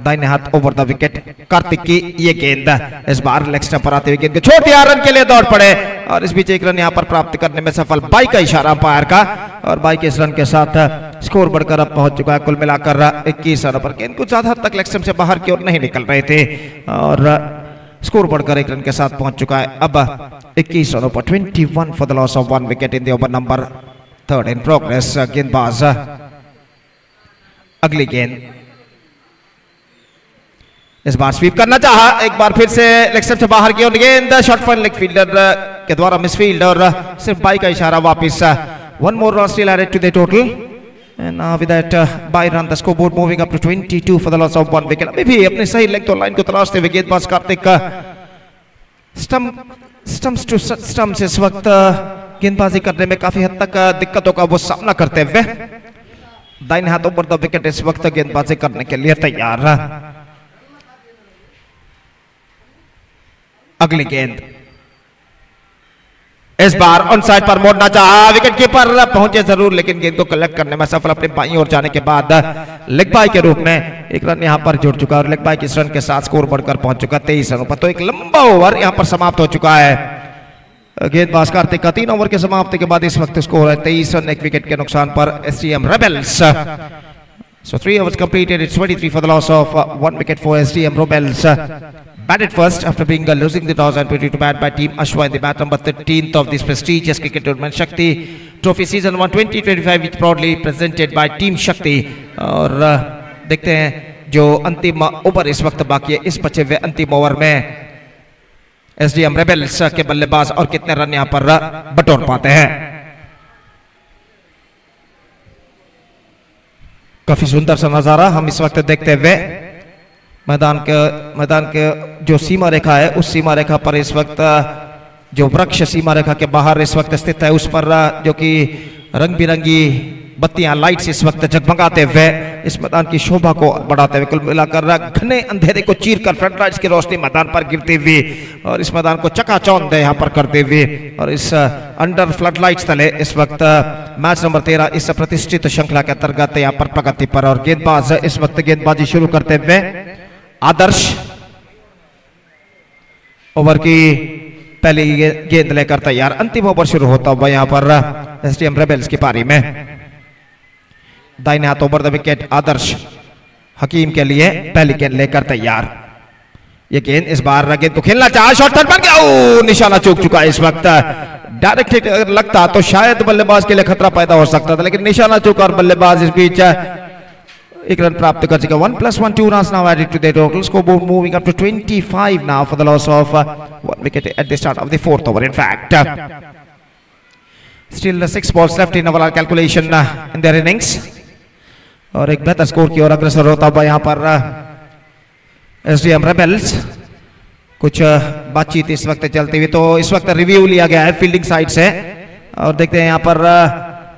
दाहिने हाथ ओवर द विकेट कार्तिक की ये गेंद। इस बार लेग स्टंप पर आते हुए गेंद को छोड़ दिया, रन के लिए दौड़ पड़े। और इस बीच 1 रन यहां पर प्राप्त करने में सफल। 22 का इशारा अंपायर का। और 22 के इस रन के साथ स्कोर बढ़कर अब पहुंच चुका है कुल मिलाकर 21 रनों पर। गेंद कुछ ज्यादा हद तक लेग स्टंप से बाहर की ओर नहीं निकल रहे थे और स्कोर बढ़कर 1 रन के साथ पहुंच चुका है अब 21 रनों पर। 21 for the loss of 1 wicket in the over number 3 in progress. गेंदबाज अगली गेंद। इस बार स्वीप करना चाहा, एक बार फिर से लेग स्टंप से बाहर की ओर गेंद। शॉर्ट फॉर लेग फील्डर के द्वारा मिसफील्ड और सिर्फ 22 का इशारा वापिस। 1 more run still added to the total and with that by run the scoreboard moving up to 22 for the loss of 1 wicket. अभी भी अपनी सही लेग तो लाइन को तलाशते हुए गेंदबाज कार्तिक का स्टंप्स टू स्टंप्स इस वक्त गेंदबाजी करने में काफी हद तक दिक्कतों का वो सामना करते हुए दाहिने हाथ ओवर द विकेट इस वक्त गेंदबाजी करने के लिए तैयार। अगली गेंद। इस बार ऑन साइड पर मोड़ना चाहा, विकेट कीपर पहुंचे जरूर लेकिन गेंद को कलेक्ट करने में सफल। अपने बाईं ओर जाने के बाद लेग बाय के रूप में 1 रन यहां पर जुड़ चुका और लेग बाय के इस रन के साथ स्कोर बढ़कर पहुंच चुका 23 रनों पर। तो एक लंबा ओवर यहां पर समाप्त हो चुका है। गेंदबाज कार्तिक का 3 ओवर के समाप्ति के बाद इस वक्त स्कोर है 23 रन 1 विकेट के नुकसान पर STM रेबेल्स। So 3 overs completed. It's 23 for the loss of 1 wicket for STM Rebels. Batted first after being losing the toss and put to bat by team Ashwa in the bat number 13th of this prestigious cricket tournament Shakthi Trophy Season 1 2025, which proudly presented by Team Shakthi. और देखते हैं जो अंतिम over इस वक्त बाकी है इस बचे हुए अंतिम ओवर में STM Rebels के बल्लेबाज और कितने रन यहाँ पर बटोर पाते हैं। काफी सुंदर सा नजारा हम इस वक्त देखते हुए मैदान के जो सीमा रेखा है उस सीमा रेखा पर इस वक्त जो वृक्ष सीमा रेखा के बाहर इस वक्त स्थित है उस पर जो कि रंग बिरंगी बत्तियां लाइट्स इस वक्त जगमगाते हुए इस मैदान की शोभा को बढ़ाते हुए कुल मिलाकर घने अंधेरे को चीरकर फ्लड लाइट्स की रोशनी मैदान पर गिरती हुई और इस मैदान को चकाचौंध यहाँ पर करते हुए और इस अंडर फ्लड लाइट्स तले इस वक्त मैच नंबर 13 इस प्रतिष्ठित श्रृंखला के अंतर्गत यहाँ पर प्रगति पर। और गेंदबाज इस वक्त गेंदबाजी शुरू करते हुए आदर्श ओवर की पहली गेंद लेकर तैयार। अंतिम ओवर शुरू होता हुआ यहाँ पर एसटीएम रेबेल्स की पारी में दाहिने हाथ ओवर द विकेट आदर्श हकीम के लिए पहली गेंद लेकर तैयार। ये गेंद इस बार गेंद को खेलना चाहा, शॉर्ट टर्न बन गया, निशाना चूक चुका है इस वक्त। डायरेक्ट हिट अगर लगता तो शायद बल्लेबाज के लिए खतरा पैदा हो सकता था लेकिन निशाना चूका और बल्लेबाज इस बीच एक रन प्राप्त कर चुका 1+1 2 runs now added to the total scoreboard moving up to 25 now for the loss of 1 wicket at the start of the 4th over in fact still 6 balls left in our calculation in their innings और एक बेहतर score की ओर अग्रसर होता हुआ यहाँ पर SDM rebels कुछ बातचीत इस वक्त चलती हुई तो इस वक्त रिव्यू लिया गया है फील्डिंग साइड से और देखते हैं यहाँ पर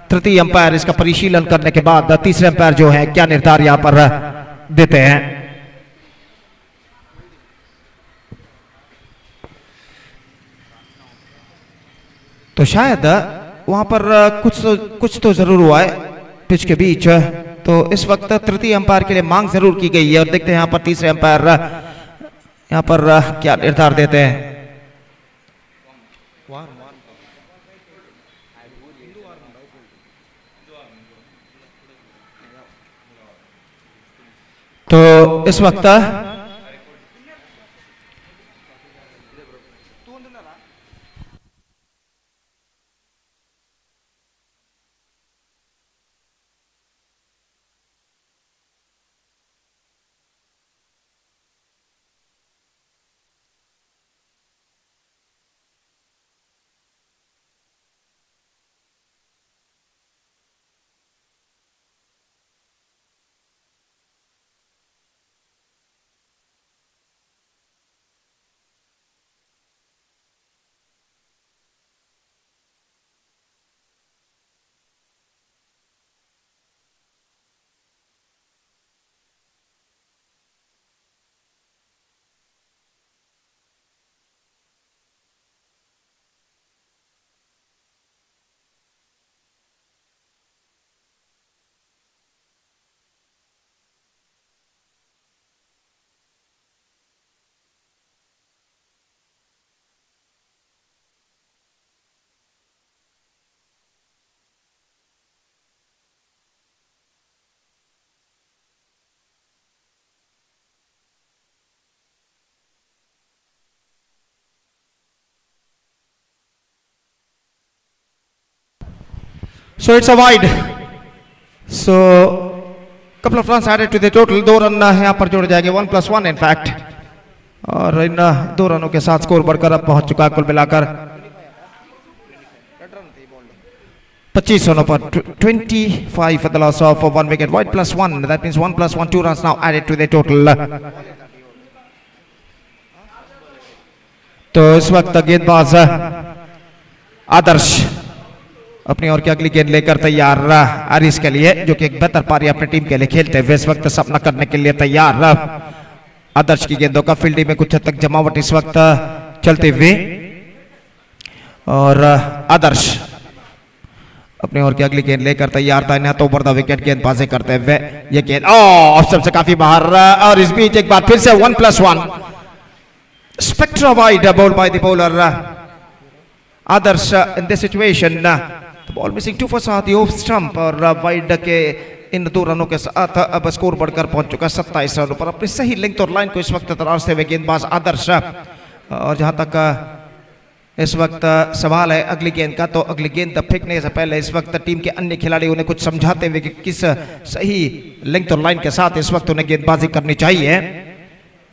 तृतीय अंपायर इसका परिशीलन करने के बाद तीसरे अंपायर जो है क्या निर्धार यहाँ पर देते हैं। तो शायद वहां पर कुछ तो जरूर हुआ है पिच के बीच तो इस वक्त तृतीय अंपायर के लिए मांग जरूर की गई है और देखते हैं यहाँ पर तीसरे अंपायर यहाँ पर क्या निर्धार देते हैं। तो इस वक्त So it's a wide. So couple of runs added to the total. 2 run यहाँ पर जोड़े जाएंगे 1+1 in fact. और इन 2 रनों के साथ स्कोर बढ़कर अब पहुंच चुका है कुल मिलाकर 25 रनों पर 25 for the loss of 1 wicket. Wide +1. That means 1+1 2 runs now added to the total. तो इस वक्त गेंदबाज आदर्श अपनी ओर की अगली गेंद लेकर तैयार आरिस के लिए जो कि एक बेहतर पारी अपनी टीम के लिए खेलते हुए इस वक्त सपना करने के लिए तैयार। आदर्श की गेंदों का फील्डिंग में कुछ हद तक जमावट इस वक्त चलते हुए और आदर्श अपनी ओर की अगली गेंद लेकर तैयार था तो ओवर द विकेट गेंदबाजी करते हुए ये गेंद ऑफ स्टंप से काफी बाहर और इस बीच एक बार फिर से 1+1 spectra wide ball by the bowler Adarsh in this situation ball missing 2 for the off stump और वाइड के इन 2 रनों के साथ अब स्कोर बढ़कर पहुंच चुका 27 रनों पर अपनी सही लेंथ और लाइन को इस वक्त तराशते हुए गेंदबाज आदर्श। और जहां तक इस वक्त सवाल है अगली गेंद का तो अगली गेंद फेंकने से पहले इस वक्त टीम के अन्य खिलाड़ियों ने कुछ समझाते हुए कि किस सही लेंथ और लाइन के साथ इस वक्त उन्हें गेंदबाजी करनी चाहिए।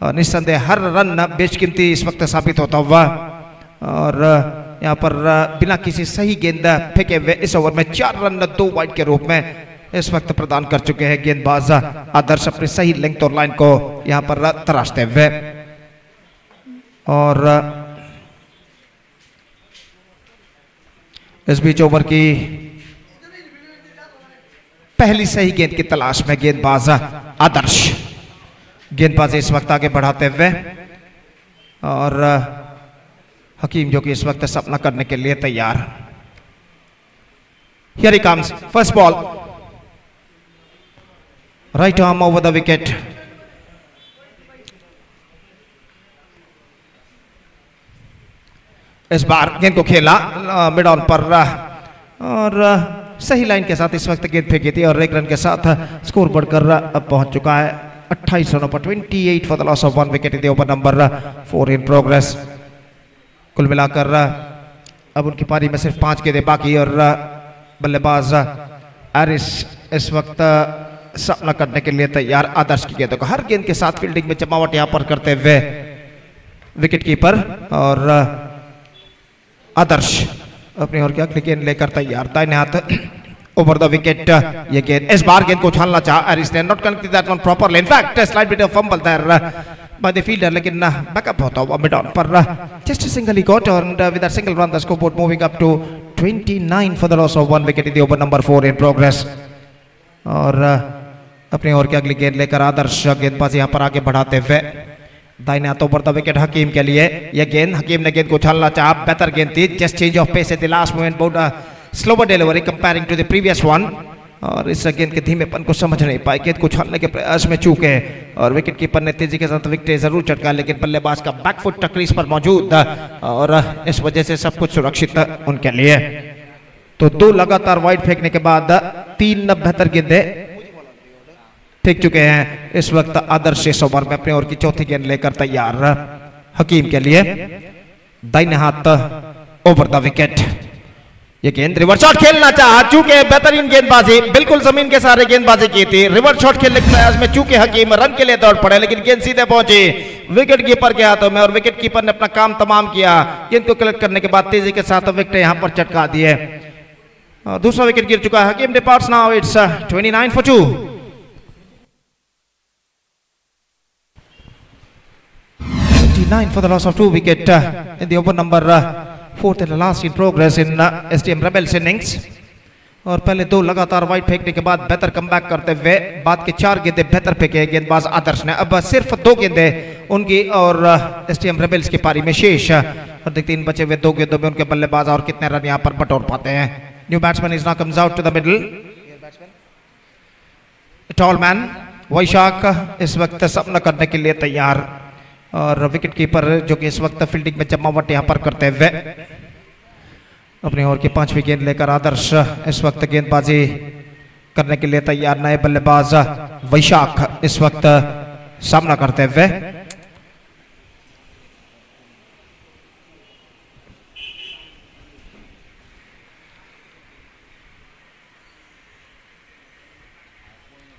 और निस्संदेह हर रन बेशकीमती इस वक्त साबित होता हुआ और यहाँ पर बिना किसी सही गेंद फेंके हुए इस ओवर में 4 रन 2 वाइड के रूप में इस वक्त प्रदान कर चुके हैं गेंदबाज आदर्श अपनी सही लेंथ और लाइन को यहाँ पर तराशते हुए। और इस बीच ओवर की पहली सही गेंद की तलाश में गेंदबाज आदर्श गेंदबाजी इस वक्त आगे बढ़ाते हुए और हकीम जो कि इस वक्त सपना करने के लिए तैयार। Here he comes. First ball. Right arm over the wicket. इस बार गेंद को खेला मिड ऑन पर और सही लाइन के साथ इस वक्त गेंद फेंकी थी और 1 रन के साथ स्कोर बढ़कर अब पहुंच चुका है 28 रनों पर 28 for the loss of 1 wicket in the over number 4 in progress. कुल मिलाकर अब उनकी पारी में सिर्फ 5 गेंदें बाकी और बल्लेबाज आरिस इस वक्त सामना करने के लिए तैयार आदर्श की गेंदों का, हर गेंद के साथ फील्डिंग में जमावट यहाँ पर करते हुए विकेट कीपर और आदर्श अपनी ओर क्या गेंद लेकर तैयार, दाहिने हाथ ओवर द विकेट। ये गेंद इस बार गेंद को उछालना चाहा Aris not connected that one properly, in fact slide bit of fumble there by the fielder, लेकिन बैकअप होता हुआ मिड ऑन पर just a single he got, and with that single run the scoreboard moving up to 29 for the loss of 1 wicket in the over number 4 in progress। और अपनी ओर की अगली गेंद लेकर आदर्श गेंदबाजी यहाँ पर आगे बढ़ाते हुए, दाहिने हाथ ओवर द विकेट हकीम के लिए। यह गेंद हकीम ने गेंद को उछालना चाहा, बेहतर गेंद थी, just change of pace at the last moment, बहुत slower delivery comparing to the previous one, और इस गेंद के धीमेपन को समझ नहीं पाए, गेंद को उछालने के प्रयास में चूके और विकेट कीपर ने तेजी के साथ विकेट जरूर चटका, लेकिन बल्लेबाज का बैकफुट क्रीज पर मौजूद और इस वजह से सब कुछ सुरक्षित उनके लिए। तो 2 लगातार वाइड फेंकने के बाद 3 बेहतर गेंदें फेंक चुके हैं इस वक्त आदर्श इस ओवर में, अपने ओवर की चौथी गेंद लेकर तैयार हकीम के लिए, दाहिने हाथ ओवर द विकेट। ये गेंद रिवर्स शॉट खेलना चाहा, चूंकि बेहतरीन गेंदबाजी, बिल्कुल जमीन के सहारे गेंदबाजी की थी, रिवर्स शॉट खेलने के प्रयास में चूंकि हकीम रन के लिए दौड़ पड़े, लेकिन गेंद सीधे पहुंची विकेट कीपर के हाथों में और विकेट कीपर ने अपना काम तमाम किया, गेंद को कलेक्ट करने के बाद तेजी के साथ विकेट यहां पर चटका दिए। दूसरा विकेट गिर चुका है, हकीम departs now, it's 29 for 2। 29 for the loss of 2 wicket in the over number 4th and last in progress in STM Rebels innings। और पहले 2 लगातार वाइड फेंकने के बाद बेहतर कमबैक करते हुए बाद के 4 गेंदें बेहतर फेंके गेंदबाज आदर्श ने, अब सिर्फ 2 गेंदें उनकी और STM रेबल्स की पारी में शेष, और देखते इन बचे हुए 2 गेंदों में उनके बल्लेबाज और कितने रन यहां पर बटोर पाते हैं। New batsman is now comes out to the middle, tall man Vaishakh इस वक्त सामना करने के लिए तैयार, और विकेट कीपर जो कि इस वक्त फील्डिंग में जमावट यहां पर करते हुए अपनी ओवर की 5वीं गेंद लेकर आदर्श इस वक्त गेंदबाजी करने के लिए तैयार, नए बल्लेबाज वैशाख इस वक्त सामना करते हुए।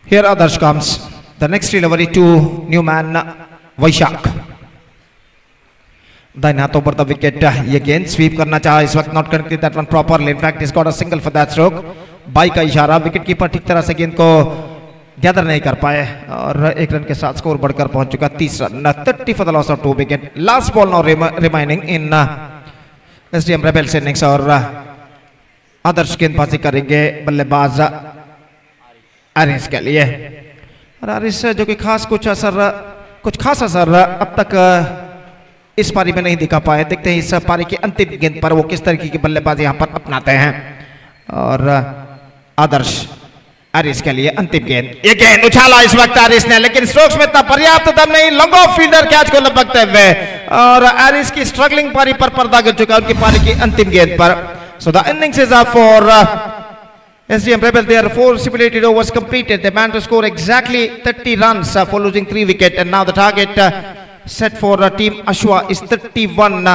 Here Adarsh comes, the next delivery to new man वैशाख, दाहिने हाथ ओवर द विकेट। ये गेंद स्वीप करना चाहा इस वक्त, not connected that one properly, in fact is got a single for that stroke, by का इशारा, विकेट कीपर ठीक तरह से गेंद को गैदर नहीं कर पाए और 1 रन के साथ स्कोर बढ़कर पहुंच चुका 30 run, 30 for the loss of 2 wicket. Last ball now remaining in SDM rebels innings, और आदर्श गेंदबाजी करेंगे बल्लेबाज आरिस के लिए, और आरिस जो कि कुछ खास असर अब तक इस पारी में नहीं दिखा पाए, देखते हैं इस पारी की अंतिम गेंद पर वो किस तरीके की बल्लेबाजी यहां पर अपनाते हैं। और आदर्श आरिस के लिए अंतिम गेंद, ये गेंद उछाला इस वक्त आरिस ने, लेकिन स्ट्रोक्स में इतना पर्याप्त दम नहीं, लॉन्ग ऑफ फील्डर कैच को लपकते हुए, और आरिस की स्ट्रगलिंग पारी पर पर्दा गिर चुका उनकी पारी की अंतिम गेंद पर। So the innings is up for SDM Rebel. Their 4 stipulated overs completed. They managed to score exactly 30 runs for losing 3 wickets. And now the target set for team Ashwa is 31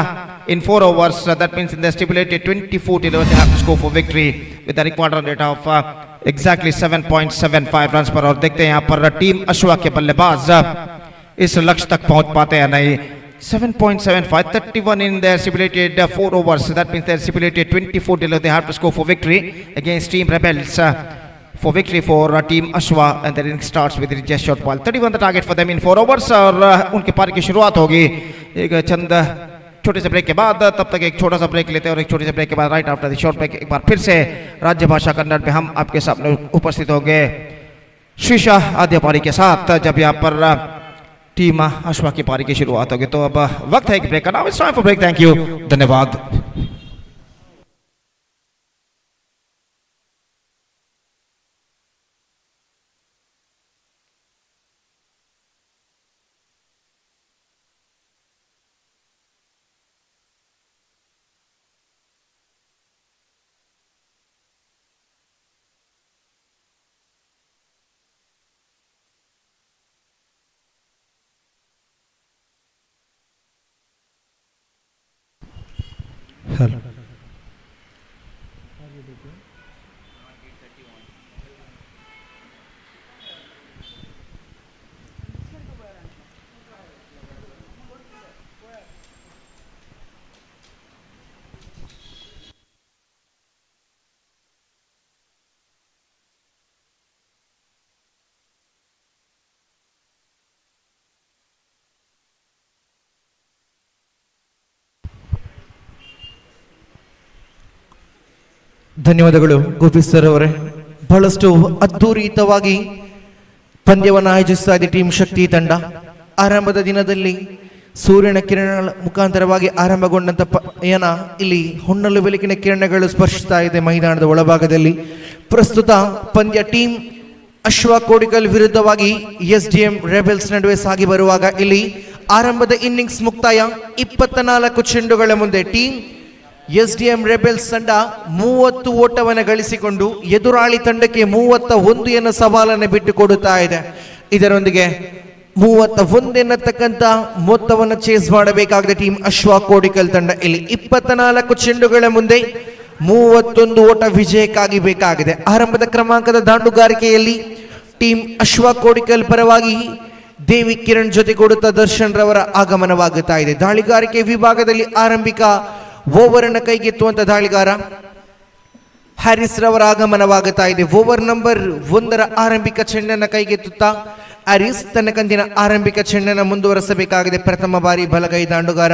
in 4 overs. That means in the stipulated 24 deliveries they have to score for victory with a required run rate of exactly 7.75 runs per hour. देखते हैं यहाँ पर team Ashva के बल्लेबाज इस लक्ष्य तक पहुँच पाते हैं नहीं। 7.75, 31 in their stipulated 4 overs. That means their stipulated 24 deliveries they have to score for victory against Team Rebels. For victory for team Ashwa, and the inning starts with just short ball. 31 the target for them in 4 overs, और उनके पारी की शुरुआत होगी एक चंद छोटे से break के बाद। तब तक एक छोटा सा ब्रेक लेते हैं और एक छोटे से ब्रेक के बाद right after the short break एक बार फिर से राज्य भाषा कन्नड़ में हम आपके सामने उपस्थित होंगे शीशा आद्य पारी के साथ, जब यहाँ पर टीम अश्वा की पारी की शुरुआत होगी। तो अब वक्त है एक ब्रेक का, now it's time for break. Thank you, धन्यवाद। हेलो, ಧನ್ಯವಾದಗಳು ಗೋಪಿ ಸರ್ ಅವರೇ. ಬಹಳಷ್ಟು ಅದ್ಧೂರಿತವಾಗಿ ಪಂದ್ಯವನ್ನು ಆಯೋಜಿಸ್ತಾ ಇದೆ ಟೀಮ್ ಶಕ್ತಿ ತಂಡ. ಆರಂಭದ ದಿನದಲ್ಲಿ ಸೂರ್ಯನ ಕಿರಣಗಳ ಮುಖಾಂತರವಾಗಿ ಆರಂಭಗೊಂಡಂತ ಪಯಣ ಇಲ್ಲಿ ಹೊನ್ನಲು ಬೆಳಕಿನ ಕಿರಣಗಳು ಸ್ಪರ್ಶಿಸ್ತಾ ಇದೆ ಮೈದಾನದ ಒಳಭಾಗದಲ್ಲಿ. ಪ್ರಸ್ತುತ ಪಂದ್ಯ ಟೀಮ್ ಅಶ್ವ ಕೋಡಿಕಲ್ ವಿರುದ್ಧವಾಗಿ SDM ರೆಬೆಲ್ಸ್ ನಡುವೆ ಸಾಗಿ ಬರುವಾಗ ಇಲ್ಲಿ ಆರಂಭದ ಇನ್ನಿಂಗ್ಸ್ ಮುಕ್ತಾಯ 24 ಚೆಂಡುಗಳ ಮುಂದೆ ಟೀಮ್ SDM ರೆಬೆಲ್ಸ್ ತಂಡ 30 ಓಟವನ್ನು ಗಳಿಸಿಕೊಂಡು ಎದುರಾಳಿ ತಂಡಕ್ಕೆ 31 ಎನ್ನ ಸವಾಲನ್ನು ಬಿಟ್ಟುಕೊಡುತ್ತಾ ಇದೆ. ಇದರೊಂದಿಗೆ 31 ಎನ್ನತಕ್ಕಂಥ ಮೊತ್ತವನ್ನು ಚೇಸ್ ಮಾಡಬೇಕಾಗಿದೆ ಟೀಮ್ ಅಶ್ವ ಕೋಡಿಕಲ್ ತಂಡ. ಇಲ್ಲಿ 24 ಚೆಂಡುಗಳ ಮುಂದೆ 31 ಓಟ ವಿಜಯಕ್ಕಾಗಿ ಬೇಕಾಗಿದೆ. ಆರಂಭದ ಕ್ರಮಾಂಕದ ದಾಂಡುಗಾರಿಕೆಯಲ್ಲಿ ಟೀಮ್ ಅಶ್ವ ಕೋಡಿಕಲ್ ಪರವಾಗಿ ದೇವಿ ಕಿರಣ್ ಜೊತೆಗೂಡುತ್ತಾ ದರ್ಶನ್ ರವರ ಆಗಮನವಾಗುತ್ತಾ ಇದೆ. ದಾಳಿಗಾರಿಕೆ ವಿಭಾಗದಲ್ಲಿ ಆರಂಭಿಕ ಓವರ್ ಅನ್ನು ಕೈಗೆತ್ತುವಂತ ದಾಳಿಗಾರ ಹ್ಯಾರಿಸ್ ರವರ ಆಗಮನವಾಗುತ್ತಾ ಇದೆ. ಓವರ್ ನಂಬರ್ 1ರ ಆರಂಭಿಕ ಚೆಂಡನ್ನು ಕೈಗೆತ್ತುತ್ತಾ ಹ್ಯಾರಿಸ್ ತನ್ನ ಕಂದಿನ ಆರಂಭಿಕ ಚೆಂಡನ್ನು ಮುಂದುವರೆಸಬೇಕಾಗಿದೆ. ಪ್ರಥಮ ಬಾರಿ ಬಲಗೈ ದಾಂಡುಗಾರ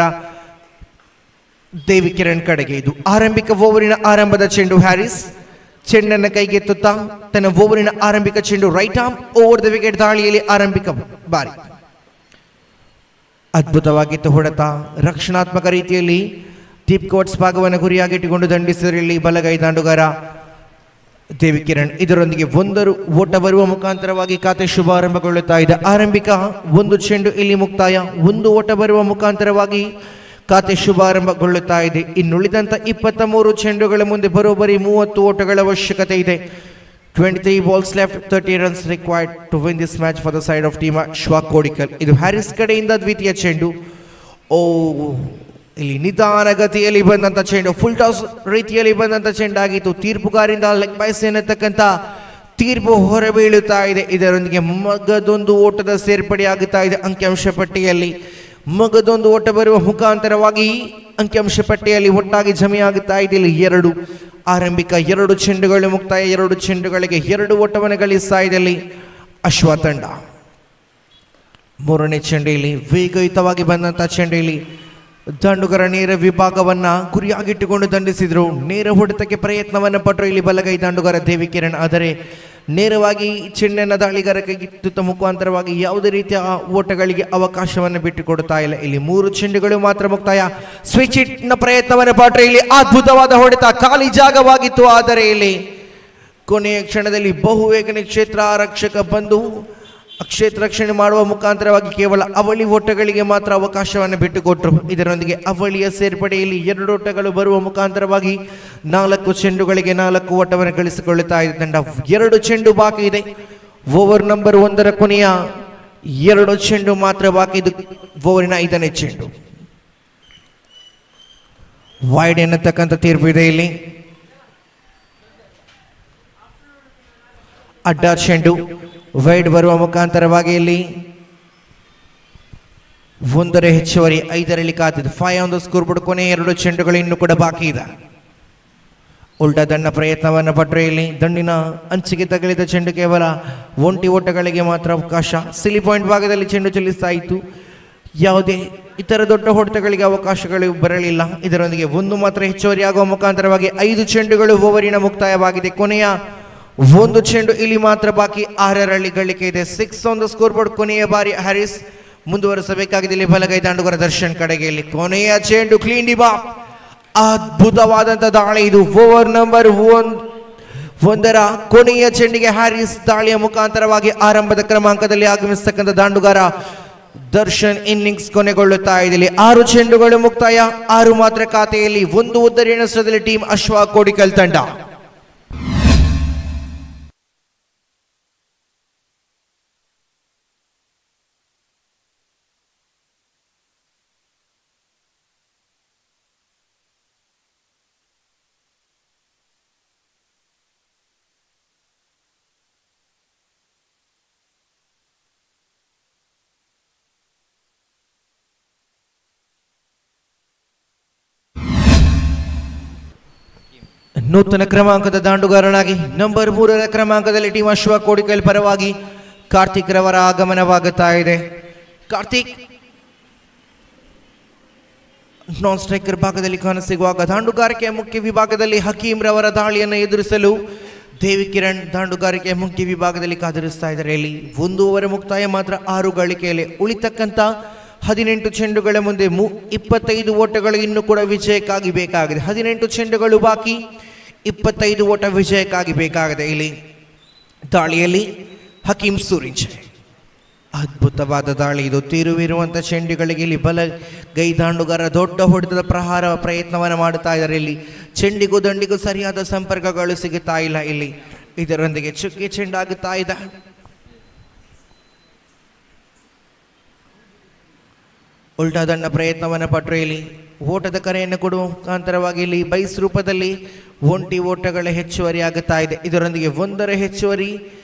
ದೇವಿ ಕಿರಣ್ ಕಡೆಗೆ. ಇದು ಆರಂಭಿಕ ಓವರಿನ ಆರಂಭದ ಚೆಂಡು. ಹ್ಯಾರಿಸ್ ಚೆಂಡನ್ನು ಕೈಗೆತ್ತುತ್ತಾ ತನ್ನ ಓವರಿನ ಆರಂಭಿಕ ಚೆಂಡು right arm over the wicket ದಾಳಿಯಲ್ಲಿ ಆರಂಭಿಕ ಬಾರಿ ಅದ್ಭುತವಾಗಿತ್ತು ಹೊಡೆತ. ರಕ್ಷಣಾತ್ಮಕ ರೀತಿಯಲ್ಲಿ ಡೀಪ್ ಕೋಟ್ಸ್ ಭಾಗವನ್ನು ಗುರಿಯಾಗಿಟ್ಟುಕೊಂಡು ದಂಡಿಸಿದಲ್ಲಿ ಬಲಗೈ ದಾಂಡುಗಾರ ದೇವಿ ಕಿರಣ್. ಇದರೊಂದಿಗೆ 1 ಓಟ ಬರುವ ಮುಖಾಂತರವಾಗಿ ಖಾತೆ ಶುಭಾರಂಭಗೊಳ್ಳುತ್ತಾ ಇದೆ. ಆರಂಭಿಕ 1 ಚೆಂಡು ಇಲ್ಲಿ ಮುಕ್ತಾಯ. 1 ಓಟ ಬರುವ ಮುಖಾಂತರವಾಗಿ ಖಾತೆ ಶುಭಾರಂಭಗೊಳ್ಳುತ್ತಾ ಇದೆ. ಇನ್ನುಳಿದಂತ 23 ಚೆಂಡುಗಳ ಮುಂದೆ ಬರೋಬ್ಬರಿ 30 ಓಟಗಳ ಅವಶ್ಯಕತೆ ಇದೆ. 23 balls left, 30 runs required to win this match for the side of team Ashwa Kodikal. ಇದು ಹ್ಯಾರಿಸ್ ಕಡೆಯಿಂದ ದ್ವಿತೀಯ ಚೆಂಡು. ಇಲ್ಲಿ ನಿಧಾನಗತಿಯಲ್ಲಿ ಬಂದಂತ ಚೆಂಡು, ಫುಲ್ ಟಾಸ್ ರೀತಿಯಲ್ಲಿ ಬಂದಂತ ಚೆಂಡಾಗಿತ್ತು. ತೀರ್ಪುಗಾರಿಂದ ಲೆಗ್ ಬೈಸ್ ಎನ್ನತಕ್ಕಂಥ ತೀರ್ಪು ಹೊರಬೀಳುತ್ತಾ ಇದೆ. ಇದರೊಂದಿಗೆ ಮಗದೊಂದು ಓಟದ ಸೇರ್ಪಡೆಯಾಗುತ್ತಾ ಇದೆ ಅಂಕಿಅಂಶ ಪಟ್ಟಿಯಲ್ಲಿ. ಮಗದೊಂದು ಓಟ ಬರುವ ಮುಖಾಂತರವಾಗಿ ಅಂಕಿಅಂಶ ಪಟ್ಟಿಯಲ್ಲಿ ಒಟ್ಟಾಗಿ ಜಮೆಯಾಗುತ್ತಾ ಇದೆ. ಇಲ್ಲಿ 2 ಆರಂಭಿಕ 2 ಚೆಂಡುಗಳು ಮುಕ್ತಾಯ. 2 ಚೆಂಡುಗಳಿಗೆ 2 ಓಟವನ್ನು ಗಳಿಸ್ತಾ ಇದೆ ಇಲ್ಲಿ ಅಶ್ವ ತಂಡ. 3ನೇ ಚೆಂಡೆಯಲ್ಲಿ ವೇಗಯುತವಾಗಿ ಬಂದಂತ ಚೆಂಡೆಯಲ್ಲಿ ದಾಂಡುಗರ ನೇರ ವಿಭಾಗವನ್ನ ಗುರಿಯಾಗಿಟ್ಟುಕೊಂಡು ದಂಡಿಸಿದ್ರು. ನೇರ ಹೊಡೆತಕ್ಕೆ ಪ್ರಯತ್ನವನ್ನು ಪಟ್ಟರು ಇಲ್ಲಿ ಬಲಗೈ ದಾಂಡುಗರ ದೇವಿ ಕಿರಣ್. ಆದರೆ ನೇರವಾಗಿ ಚೆಂಡನ್ನು ದಾಳಿಗಾರ ಕೈಗೆತ್ತುತ್ತ ಮುಖಾಂತರವಾಗಿ ಯಾವುದೇ ರೀತಿಯ ಓಟಗಳಿಗೆ ಅವಕಾಶವನ್ನು ಬಿಟ್ಟುಕೊಡುತ್ತಾ ಇಲ್ಲ. ಇಲ್ಲಿ 3 ಚೆಂಡುಗಳು ಮಾತ್ರ ಮುಕ್ತಾಯ. ಸ್ವಿಚ್ ಹಿಟ್ ನ ಪ್ರಯತ್ನವನ್ನು ಪಟ್ಟರೆ ಇಲ್ಲಿ ಅದ್ಭುತವಾದ ಹೊಡೆತ, ಖಾಲಿ ಜಾಗವಾಗಿತ್ತು. ಆದರೆ ಇಲ್ಲಿ ಕೊನೆಯ ಕ್ಷಣದಲ್ಲಿ ಬಹುವೇಗನೆ ಕ್ಷೇತ್ರ ಆರಕ್ಷಕ ಬಂದು ಕ್ಷೇತ್ರ ರಕ್ಷಣೆ ಮಾಡುವ ಮುಖಾಂತರವಾಗಿ ಕೇವಲ ಅವಳಿ ಓಟಗಳಿಗೆ ಮಾತ್ರ ಅವಕಾಶವನ್ನು ಬಿಟ್ಟುಕೊಟ್ಟರು. ಇದರೊಂದಿಗೆ ಅವಳಿಯ ಸೇರ್ಪಡೆಯಲ್ಲಿ 2 ಓಟಗಳು ಬರುವ ಮುಖಾಂತರವಾಗಿ 4 ಚೆಂಡುಗಳಿಗೆ 4 ಓಟವನ್ನು ಗಳಿಸಿಕೊಳ್ಳುತ್ತಾ ಇದೆ ತಂಡ. 2 ಚೆಂಡು ಬಾಕಿ ಇದೆ. ಓವರ್ ನಂಬರ್ 1ರ ಕೊನೆಯ 2 ಚೆಂಡು ಮಾತ್ರ ಬಾಕಿ. ಇದು ಓವರಿನ 5ನೇ ಚೆಂಡು. ವೈಡ್ ಎನ್ನತಕ್ಕಂಥ ತೀರ್ಪು ಇದೆ ಇಲ್ಲಿ. ಅಡ್ಡ ಚೆಂಡು ವೈಡ್ ಬರುವ ಮುಖಾಂತರವಾಗಿ ಇಲ್ಲಿ 1ರ ಹೆಚ್ಚುವರಿ 5ರಲ್ಲಿ ಕಾತಿದೆ. 5 ಆನ್ ದ ಸ್ಕೋರ್ ಬೋರ್ಡ್. ಕೊನೆ 2 ಚೆಂಡುಗಳು ಇನ್ನೂ ಕೂಡ ಬಾಕಿ ಇದೆ. ಉಲ್ಟಾ ದಂಡ ಪ್ರಯತ್ನವನ್ನು ಪಟ್ಟರೆ ಇಲ್ಲಿ ದಂಡಿನ ಅಂಚಿಗೆ ತಗಲಿದ ಚೆಂಡು ಕೇವಲ 1 ಓಟಗಳಿಗೆ ಮಾತ್ರ ಅವಕಾಶ. ಸಿಲಿ ಪಾಯಿಂಟ್ ಭಾಗದಲ್ಲಿ ಚೆಂಡು ಚಲಿಸ್ತಾ ಇತ್ತು. ಯಾವುದೇ ಇತರ ದೊಡ್ಡ ಹೊಡೆತಗಳಿಗೆ ಅವಕಾಶಗಳು ಬರಲಿಲ್ಲ. ಇದರೊಂದಿಗೆ 1 ಮಾತ್ರ ಹೆಚ್ಚುವರಿ ಆಗುವ ಮುಖಾಂತರವಾಗಿ 5 ಚೆಂಡುಗಳು ಓವರಿನ ಮುಕ್ತಾಯವಾಗಿದೆ. ಕೊನೆಯ 1 ಚೆಂಡು ಇಲ್ಲಿ ಮಾತ್ರ ಬಾಕಿ. 6ರಲ್ಲಿ ಗಳಿಕೆ ಇದೆ. 6 ಆನ್ ದ ಸ್ಕೋರ್ ಬೋರ್ಡ್. ಕೊನೆಯ ಬಾರಿ ಹ್ಯಾರಿಸ್ ಮುಂದುವರೆಸಬೇಕಾಗಿದೆ ಇಲ್ಲಿ ಬಲಗೈ ದಾಂಡುಗರ ದರ್ಶನ್ ಕಡೆಗೆ. ಇಲ್ಲಿ ಕೊನೆಯ ಚೆಂಡು ಕ್ಲೀನ್ ಡಿಬಾ. ಅದ್ಭುತವಾದಂತ ದಾಳಿ ಇದು. ಓವರ್ ನಂಬರ್ 1ರ ಕೊನೆಯ ಚೆಂಡಿಗೆ ಹ್ಯಾರಿಸ್ ದಾಳಿಯ ಮುಖಾಂತರವಾಗಿ ಆರಂಭದ ಕ್ರಮಾಂಕದಲ್ಲಿ ಆಗಮಿಸತಕ್ಕಂಥ ದಾಂಡುಗಾರ ದರ್ಶನ್ ಇನ್ನಿಂಗ್ಸ್ ಕೊನೆಗೊಳ್ಳುತ್ತಾ ಇದೆ. 6 ಚೆಂಡುಗಳು ಮುಕ್ತಾಯ. 6 ಮಾತ್ರ ಖಾತೆಯಲ್ಲಿ. 1 ಉದ್ದರಿ ನಷ್ಟದಲ್ಲಿ ಟೀಮ್ ಅಶ್ವ ಕೋಡಿಕಲ್ ತಂಡ. ನೂತನ ಕ್ರಮಾಂಕದ ದಾಂಡುಗಾರನಾಗಿ ನಂಬರ್ 3ರ ಕ್ರಮಾಂಕದಲ್ಲಿ ಟೀಮ್ ಅಶ್ವ ಕೋಡಿಕಲ್ ಪರವಾಗಿ ಕಾರ್ತಿಕ್ ರವರ ಆಗಮನವಾಗುತ್ತಾ ಇದೆ. ಕಾರ್ತಿಕ್ ನಾನ್ ಸ್ಟ್ರೈಕರ್ ಭಾಗದಲ್ಲಿ ಕಾಣಸಿಗುವಾಗ ದಾಂಡುಗಾರಿಕೆಯ ಮುಖ್ಯ ವಿಭಾಗದಲ್ಲಿ ಹಕೀಮ್ ರವರ ದಾಳಿಯನ್ನು ಎದುರಿಸಲು ದೇವಿ ಕಿರಣ್ ದಾಂಡುಗಾರಿಕೆಯ ಮುಖ್ಯ ವಿಭಾಗದಲ್ಲಿ ಕಾದಿರಿಸ್ತಾ ಇದ್ದಾರೆ. ಇಲ್ಲಿ 1 ಓವರ್ ಮುಕ್ತಾಯ ಮಾತ್ರ 6 ಗಳಿಕೆಯಲ್ಲಿ ಉಳಿತಕ್ಕಂಥ 18 ಚೆಂಡುಗಳ ಮುಂದೆ 25 ಓಟಗಳು ಇನ್ನೂ ಕೂಡ ವಿಜಯಕ್ಕಾಗಿ ಬೇಕಾಗಿದೆ. 18 ಚೆಂಡುಗಳು ಬಾಕಿ, 25 ಓಟ ವಿಜಯಕ್ಕಾಗಿ ಬೇಕಾಗಿದೆ. ಇಲ್ಲಿ ದಾಳಿಯಲ್ಲಿ ಹಕೀಮ್ ಸೂರಿಂಜ್ ಅದ್ಭುತವಾದ ದಾಳಿ ಇದು. ತಿರುವಿರುವಂಥ ಚೆಂಡುಗಳಿಗೆ ಇಲ್ಲಿ ಬಲಗೈ ದಾಂಡುಗಾರ ದೊಡ್ಡ ಹೊಡೆತದ ಪ್ರಹಾರ ಪ್ರಯತ್ನವನ್ನು ಮಾಡುತ್ತಾ ಇದ್ದಾರೆ. ಇಲ್ಲಿ ಚೆಂಡಿಗೂ ದಂಡಿಗೂ ಸರಿಯಾದ ಸಂಪರ್ಕಗಳು ಸಿಗುತ್ತಾ ಇಲ್ಲ. ಇಲ್ಲಿ ಇದರೊಂದಿಗೆ ಚುಕ್ಕಿ ಚೆಂಡಾಗುತ್ತಾ ಇದೆ. ಉಲ್ಟಾ ದಂಡ ಪ್ರಯತ್ನವನ್ನು ಪಟ್ಟರು. ಇಲ್ಲಿ ಓಟದ ಕರೆಯನ್ನು ಕೊಡುವ ಮುಖಾಂತರವಾಗಿ ಇಲ್ಲಿ ಬೈಸ್ ರೂಪದಲ್ಲಿ 1 ಓಟಗಳ ಹೆಚ್ಚುವರಿ ಆಗುತ್ತಾ ಇದೆ. ಇದರೊಂದಿಗೆ 1 ಹೆಚ್ಚುವರಿ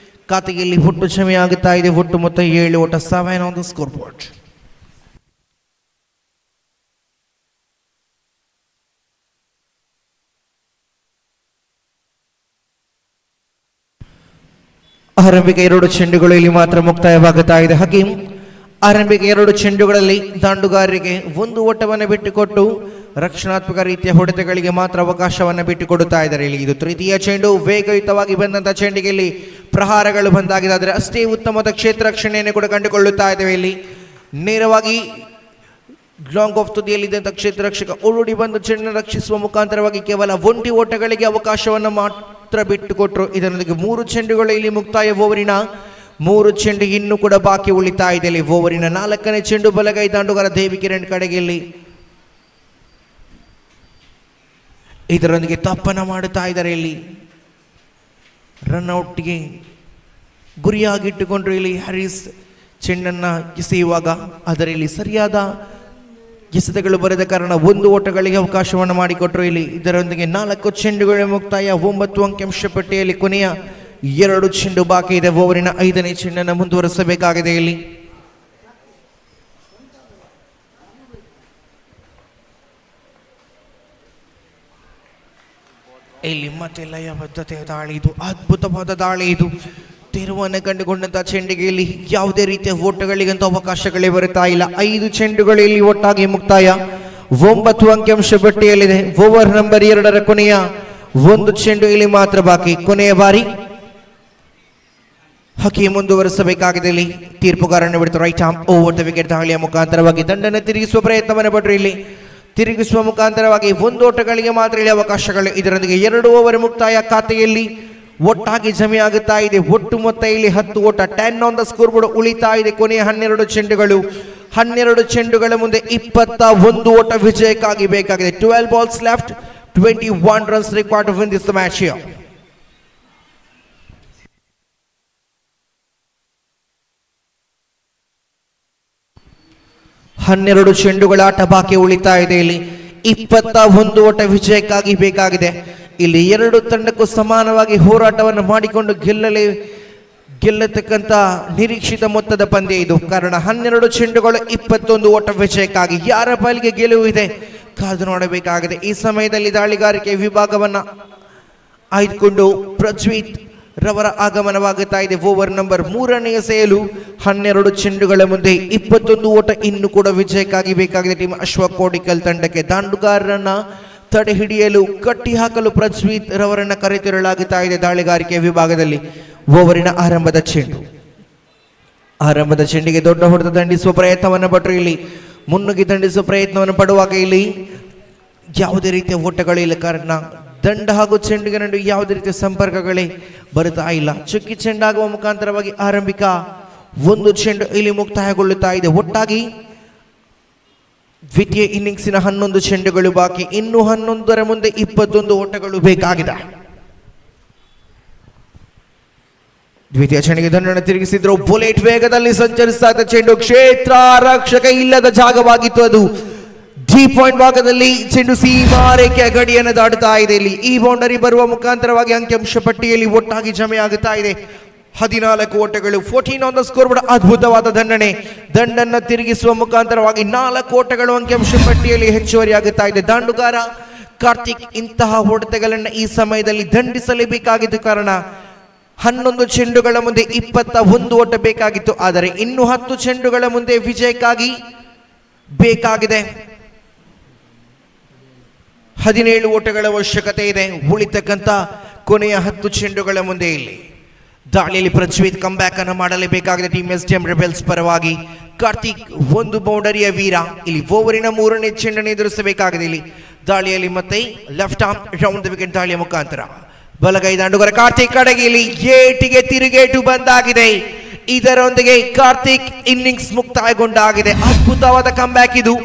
ಖಾತೆಗೆ ಇಲ್ಲಿ ಒಟ್ಟು ಕ್ಷಮೆ ಆಗುತ್ತಾ ಇದೆ. ಒಟ್ಟು ಮೊತ್ತ 7 ಓಟ, 7 ಆನ್ ದ ಸ್ಕೋರ್ ಬೋರ್ಡ್. ಆರಂಭಿಕ 2 ಚೆಂಡುಗಳು ಇಲ್ಲಿ ಮಾತ್ರ ಮುಕ್ತಾಯವಾಗುತ್ತಾ ಇದೆ. ಹಕೀಮ್ ಆರಂಭಿಕ 2 ಚೆಂಡುಗಳಲ್ಲಿ ದಾಂಡುಗಾರರಿಗೆ 1 ಓಟವನ್ನು ಬಿಟ್ಟುಕೊಟ್ಟು ರಕ್ಷಣಾತ್ಮಕ ರೀತಿಯ ಹೊಡೆತಗಳಿಗೆ ಮಾತ್ರ ಅವಕಾಶವನ್ನು ಬಿಟ್ಟುಕೊಡುತ್ತಾ ಇದ್ದಾರೆ. ಇಲ್ಲಿ ಇದು ತೃತೀಯ ಚೆಂಡು. ವೇಗಯುತವಾಗಿ ಬಂದಂತಹ ಚೆಂಡಿಗೆ ಇಲ್ಲಿ ಪ್ರಹಾರಗಳು ಬಂದಾಗಿದೆ. ಆದರೆ ಅಷ್ಟೇ ಉತ್ತಮವಾದ ಕ್ಷೇತ್ರ ರಕ್ಷಣೆಯನ್ನು ಕೂಡ ಕಂಡುಕೊಳ್ಳುತ್ತಾ ಇದ್ದೇವೆ. ಇಲ್ಲಿ ನೇರವಾಗಿ ಲಾಂಗ್ ಆಫ್ ತುದಿಯಲ್ಲಿದ್ದಂಥ ಕ್ಷೇತ್ರ ರಕ್ಷಕ ಓಡಿ ಬಂದು ಚೆಂಡನ್ನು ರಕ್ಷಿಸುವ ಮುಖಾಂತರವಾಗಿ ಕೇವಲ 1 ಓಟಗಳಿಗೆ ಅವಕಾಶವನ್ನು ಮಾತ್ರ ಬಿಟ್ಟುಕೊಟ್ಟರು. ಇದರೊಂದಿಗೆ 3 ಚೆಂಡುಗಳು ಇಲ್ಲಿ ಮುಕ್ತಾಯ. ಓವರಿನ 3 ಚೆಂಡು ಇನ್ನೂ ಕೂಡ ಬಾಕಿ ಉಳಿತಾ ಇದೆ. ಇಲ್ಲಿ ಓವರಿನ 4ನೇ ಚೆಂಡು ಬಲಗೈ ದಾಂಡುಗಾರ ದೇವಿ ಕಿರಣ್ ಕಡೆಗೆ ಇಲ್ಲಿ ಇದರೊಂದಿಗೆ ತಪ್ಪನ್ನು ಮಾಡುತ್ತಾ ಇದ್ದಾರೆ. ಇಲ್ಲಿ ರನ್ಔಟ್ಗೆ ಗುರಿಯಾಗಿಟ್ಟುಕೊಂಡ್ರು. ಇಲ್ಲಿ ಹ್ಯಾರಿಸ್ ಚೆಂಡನ್ನು ಎಸೆಯುವಾಗ ಅದರಲ್ಲಿ ಸರಿಯಾದ ಎಸೆತಗಳು ಬರೆದ ಕಾರಣ 1 ಓಟಗಳಿಗೆ ಅವಕಾಶವನ್ನು ಮಾಡಿಕೊಟ್ರು. ಇಲ್ಲಿ ಇದರೊಂದಿಗೆ 4 ಚೆಂಡುಗಳ ಮುಕ್ತಾಯ. 9 ಅಂಕಿಅಂಶ ಪಟ್ಟಿಯಲ್ಲಿ ಕೊನೆಯ 2 ಚೆಂಡು ಬಾಕಿ ಇದೆ. ಓವರಿನ 5ನೇ ಚೆಂಡನ್ನು ಮುಂದುವರಿಸಬೇಕಾಗಿದೆ. ಇಲ್ಲಿ ಮತ್ತೆ ಲಯಬದ್ಧತೆಯ ದಾಳಿ ಇದು. ಅದ್ಭುತವಾದ ದಾಳಿ ಇದು. ತಿರುವನ್ನು ಕಂಡುಕೊಂಡಂತಹ ಚೆಂಡಿಗೆ ಇಲ್ಲಿ ಯಾವುದೇ ರೀತಿಯ ಓಟಗಳಿಗಂತೂ ಅವಕಾಶಗಳೇ ಬರುತ್ತಾ ಇಲ್ಲ. 5 ಚೆಂಡುಗಳು ಇಲ್ಲಿ ಒಟ್ಟಾಗಿ ಮುಕ್ತಾಯ. 9 ಅಂಕಿಅಂಶ ಪಟ್ಟಿಯಲ್ಲಿದೆ. ಓವರ್ ನಂಬರ್ 2ರ ಕೊನೆಯ 1 ಚೆಂಡು ಇಲ್ಲಿ ಮಾತ್ರ ಬಾಕಿ. ಕೊನೆಯ ಬಾರಿ ಹಕೀಮ್ ಮುಂದುವರಿಸಬೇಕಾಗಿದೆ. ಇಲ್ಲಿ ತೀರ್ಪುಗಾರನ್ನು ಬಿಡ್ತು. Right arm over the wicket ದಾಳಿಯ ಮುಖಾಂತರವಾಗಿ ದಂಡನ್ನು ತಿರುಗಿಸುವ ಪ್ರಯತ್ನವನ್ನು ಪಟ್ಟರು. ಇಲ್ಲಿ ತಿರುಗಿಸುವ ಮುಖಾಂತರವಾಗಿ 1 ಓಟಗಳಿಗೆ ಮಾತ್ರ ಇಲ್ಲಿ ಅವಕಾಶಗಳು. ಇದರೊಂದಿಗೆ 2 ಓವರ್ ಮುಕ್ತಾಯ. ಖಾತೆಯಲ್ಲಿ ಒಟ್ಟಾಗಿ ಜಮೆಯಾಗುತ್ತಾ ಇದೆ. ಒಟ್ಟು ಮೊತ್ತ ಇಲ್ಲಿ 10 ಓಟ. 10 ಆನ್ ದ ಸ್ಕೋರ್ ಬೋರ್ಡ್ ಉಳಿತಾ ಇದೆ. ಕೊನೆಯ 12 ಚೆಂಡುಗಳು. 12 ಚೆಂಡುಗಳ ಮುಂದೆ 21 ಓಟ ವಿಜಯಕ್ಕಾಗಿ ಬೇಕಾಗಿದೆ. 12 balls left, 21 runs required to win this match here. 12 ಚೆಂಡುಗಳ ಆಟ ಬಾಕಿ ಉಳಿತಾ ಇದೆ. ಇಲ್ಲಿ 21 ಓಟ ವಿಜಯಕ್ಕಾಗಿ ಬೇಕಾಗಿದೆ. ಇಲ್ಲಿ 2 ತಂಡಕ್ಕೂ ಸಮಾನವಾಗಿ ಹೋರಾಟವನ್ನು ಮಾಡಿಕೊಂಡು ಗೆಲ್ಲತಕ್ಕಂಥ ನಿರೀಕ್ಷಿತ ಮೊತ್ತದ ಪಂದ್ಯ ಇದು. ಕಾರಣ 12 ಚೆಂಡುಗಳು 21 ಓಟ ವಿಜಯಕ್ಕಾಗಿ. ಯಾರ ಪಾಲಿಗೆ ಗೆಲುವು ಇದೆ ಕಾದು ನೋಡಬೇಕಾಗಿದೆ. ಈ ಸಮಯದಲ್ಲಿ ದಾಳಿಗಾರಿಕೆ ವಿಭಾಗವನ್ನು ಆಯ್ದುಕೊಂಡು ಪ್ರಜ್ವೀತ್ ರವರ ಆಗಮನವಾಗುತ್ತಾ ಇದೆ. ಓವರ್ ನಂಬರ್ 3ನೇ ಎಸೆಯಲು 12 ಚೆಂಡುಗಳ ಮುಂದೆ 21 ಓಟ ಇನ್ನೂ ಕೂಡ ವಿಜಯಕ್ಕಾಗಿ ಬೇಕಾಗಿದೆ. ಟೀಮ್ ಅಶ್ವ ಕೋಡಿಕಲ್ ತಂಡಕ್ಕೆ ದಾಂಡುಗಾರರನ್ನ ತಡೆ ಹಿಡಿಯಲು ಕಟ್ಟಿ ಹಾಕಲು ಪ್ರಜ್ವೀತ್ ರವರನ್ನ ಕರೆತರಲಾಗುತ್ತಾ ಇದೆ. ದಾಳಿಗಾರಿಕೆ ವಿಭಾಗದಲ್ಲಿ ಓವರಿನ ಆರಂಭದ ಚೆಂಡಿಗೆ ದೊಡ್ಡ ಹೊಡೆತ ದಂಡಿಸುವ ಪ್ರಯತ್ನವನ್ನು ಪಟ್ಟರು. ಇಲ್ಲಿ ಮುನ್ನುಗ್ಗಿ ದಂಡಿಸುವ ಪ್ರಯತ್ನವನ್ನು ಪಡುವಾಗ ಇಲ್ಲಿ ಯಾವುದೇ ರೀತಿಯ ಓಟಗಳು ಇಲ್ಲ. ಕಾರಣ ದಂಡ ಹಾಗೂ ಚೆಂಡಿಗೆ ನಡುವೆ ಯಾವುದೇ ರೀತಿಯ ಸಂಪರ್ಕಗಳೇ ಬರುತ್ತಾ ಇಲ್ಲ. ಚುಕ್ಕಿ ಚೆಂಡಾಗುವ ಮುಖಾಂತರವಾಗಿ ಆರಂಭಿಕ 1 ಚೆಂಡು ಇಲ್ಲಿ ಮುಕ್ತಾಯಗೊಳ್ಳುತ್ತಾ ಇದೆ. ಒಟ್ಟಾಗಿ ದ್ವಿತೀಯ ಇನ್ನಿಂಗ್ಸಿನ 11 ಚೆಂಡುಗಳು ಬಾಕಿ. ಇನ್ನು 11ರ ಮುಂದೆ 21 ಓಟಗಳು ಬೇಕಾಗಿದೆ. ದ್ವಿತೀಯ ಚೆಂಡಿಗೆ ದಂಡನ್ನು ತಿರುಗಿಸಿದ್ರು. ಬುಲೆಟ್ ವೇಗದಲ್ಲಿ ಸಂಚರಿಸ್ತಾ ಇದ್ದ ಚೆಂಡು ಕ್ಷೇತ್ರ ರಕ್ಷಕ ಇಲ್ಲದ ಜಾಗವಾಗಿತ್ತು. ಅದು ಡೀಪ್ ಪಾಯಿಂಟ್ ಭಾಗದಲ್ಲಿ ಚೆಂಡು ಸೀಮಾರೇಖೆಯ ಗಡಿಯನ್ನು ದಾಟುತ್ತಾ ಇದೆ. ಇಲ್ಲಿ ಈ ಬೌಂಡರಿ ಬರುವ ಮುಖಾಂತರವಾಗಿ ಅಂಕಿಅಂಶ ಪಟ್ಟಿಯಲ್ಲಿ ಒಟ್ಟಾಗಿ ಜಮೆಯಾಗುತ್ತಾ ಇದೆ. 14 ಓಟಗಳು. 14 ಆನ್ ದ ಸ್ಕೋರ್ ಬೋರ್ಡ್. ಅದ್ಭುತವಾದ ದಂಡನ್ನು ತಿರುಗಿಸುವ ಮುಖಾಂತರವಾಗಿ 4 ಓಟಗಳು ಅಂಕಿಅಂಶ ಪಟ್ಟಿಯಲ್ಲಿ ಹೆಚ್ಚುವರಿಯಾಗುತ್ತಾ ಇದೆ. ದಾಂಡುಗಾರ ಕಾರ್ತಿಕ್ ಇಂತಹ ಹೊಡೆತಗಳನ್ನು ಈ ಸಮಯದಲ್ಲಿ ದಂಡಿಸಲೇಬೇಕಾಗಿದ್ದು ಕಾರಣ 11 ಚೆಂಡುಗಳ ಮುಂದೆ 21 ಓಟ ಬೇಕಾಗಿತ್ತು. ಆದರೆ ಇನ್ನು 10 ಚೆಂಡುಗಳ ಮುಂದೆ ವಿಜಯಕ್ಕಾಗಿ ಬೇಕಾಗಿದೆ. 17 ಓಟಗಳ ಅವಶ್ಯಕತೆ ಇದೆ ಉಳಿತಕ್ಕಂಥ ಕೊನೆಯ 10 ಚೆಂಡುಗಳ ಮುಂದೆ. ಇಲ್ಲಿ ದಾಳಿಯಲ್ಲಿ ಪ್ರಜ್ವೀತ್ ಕಂಬ್ಯಾಕ್ ಅನ್ನು ಮಾಡಲೇಬೇಕಾಗಿದೆ ಟೀಮ್ STM ರೆಬೆಲ್ಸ್ ಪರವಾಗಿ. ಕಾರ್ತಿಕ್ ಒಂದು ಬೌಂಡರಿಯ ವೀರ. ಇಲ್ಲಿ ಓವರಿನ 3ನೇ ಚೆಂಡನ್ನು ಎದುರಿಸಬೇಕಾಗಿದೆ. ಇಲ್ಲಿ ದಾಳಿಯಲ್ಲಿ ಮತ್ತೆ left arm round the wicket ದಾಳಿಯ ಮುಖಾಂತರ ಬಲಗೈ ದಾಂಡುಗರ ಕಾರ್ತಿಕ್ ಕಡೆಗೆ ಇಲ್ಲಿ ಏಟಿಗೆ ತಿರುಗೇಟು ಬಂದಾಗಿದೆ. ಇದರೊಂದಿಗೆ ಕಾರ್ತಿಕ್ ಇನ್ನಿಂಗ್ಸ್ ಮುಕ್ತಾಯಗೊಂಡಾಗಿದೆ. ಅದ್ಭುತವಾದ ಕಂಬ್ಯಾಕ್ ಇದು.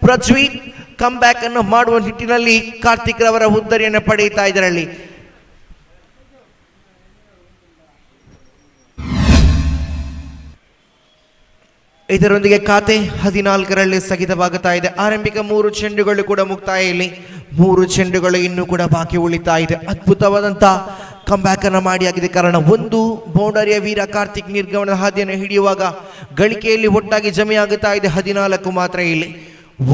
ಪ್ರಜ್ವೀತ್ ಕಂಬ್ಯಾಕ್ ಅನ್ನು ಮಾಡುವ ನಿಟ್ಟಿನಲ್ಲಿ ಕಾರ್ತಿಕ್ ರವರ ಉದ್ದರಿಯನ್ನು ಪಡೆಯುತ್ತಾ ಇದರಲ್ಲಿ. ಇದರೊಂದಿಗೆ ಖಾತೆ 14ರಲ್ಲಿ ಸ್ಥಗಿತವಾಗುತ್ತಾ ಇದೆ. ಆರಂಭಿಕ 3 ಚೆಂಡುಗಳು ಕೂಡ ಮುಕ್ತಾಯ. ಇಲ್ಲಿ 3 ಚೆಂಡುಗಳು ಇನ್ನೂ ಕೂಡ ಬಾಕಿ ಉಳಿತಾ ಇದೆ. ಅದ್ಭುತವಾದಂಥ ಕಂಬ್ಯಾಕ್ ಅನ್ನು ಮಾಡಿ ಆಗಿದೆ. ಕಾರಣ ಒಂದು ಬೌಂಡರಿಯ ವೀರ ಕಾರ್ತಿಕ್ ನಿರ್ಗಮನದ ಹಾದಿಯನ್ನು ಹಿಡಿಯುವಾಗ ಗಳಿಕೆಯಲ್ಲಿ ಒಟ್ಟಾಗಿ ಜಮೆಯಾಗುತ್ತಾ ಇದೆ 14 ಮಾತ್ರ. ಇಲ್ಲಿ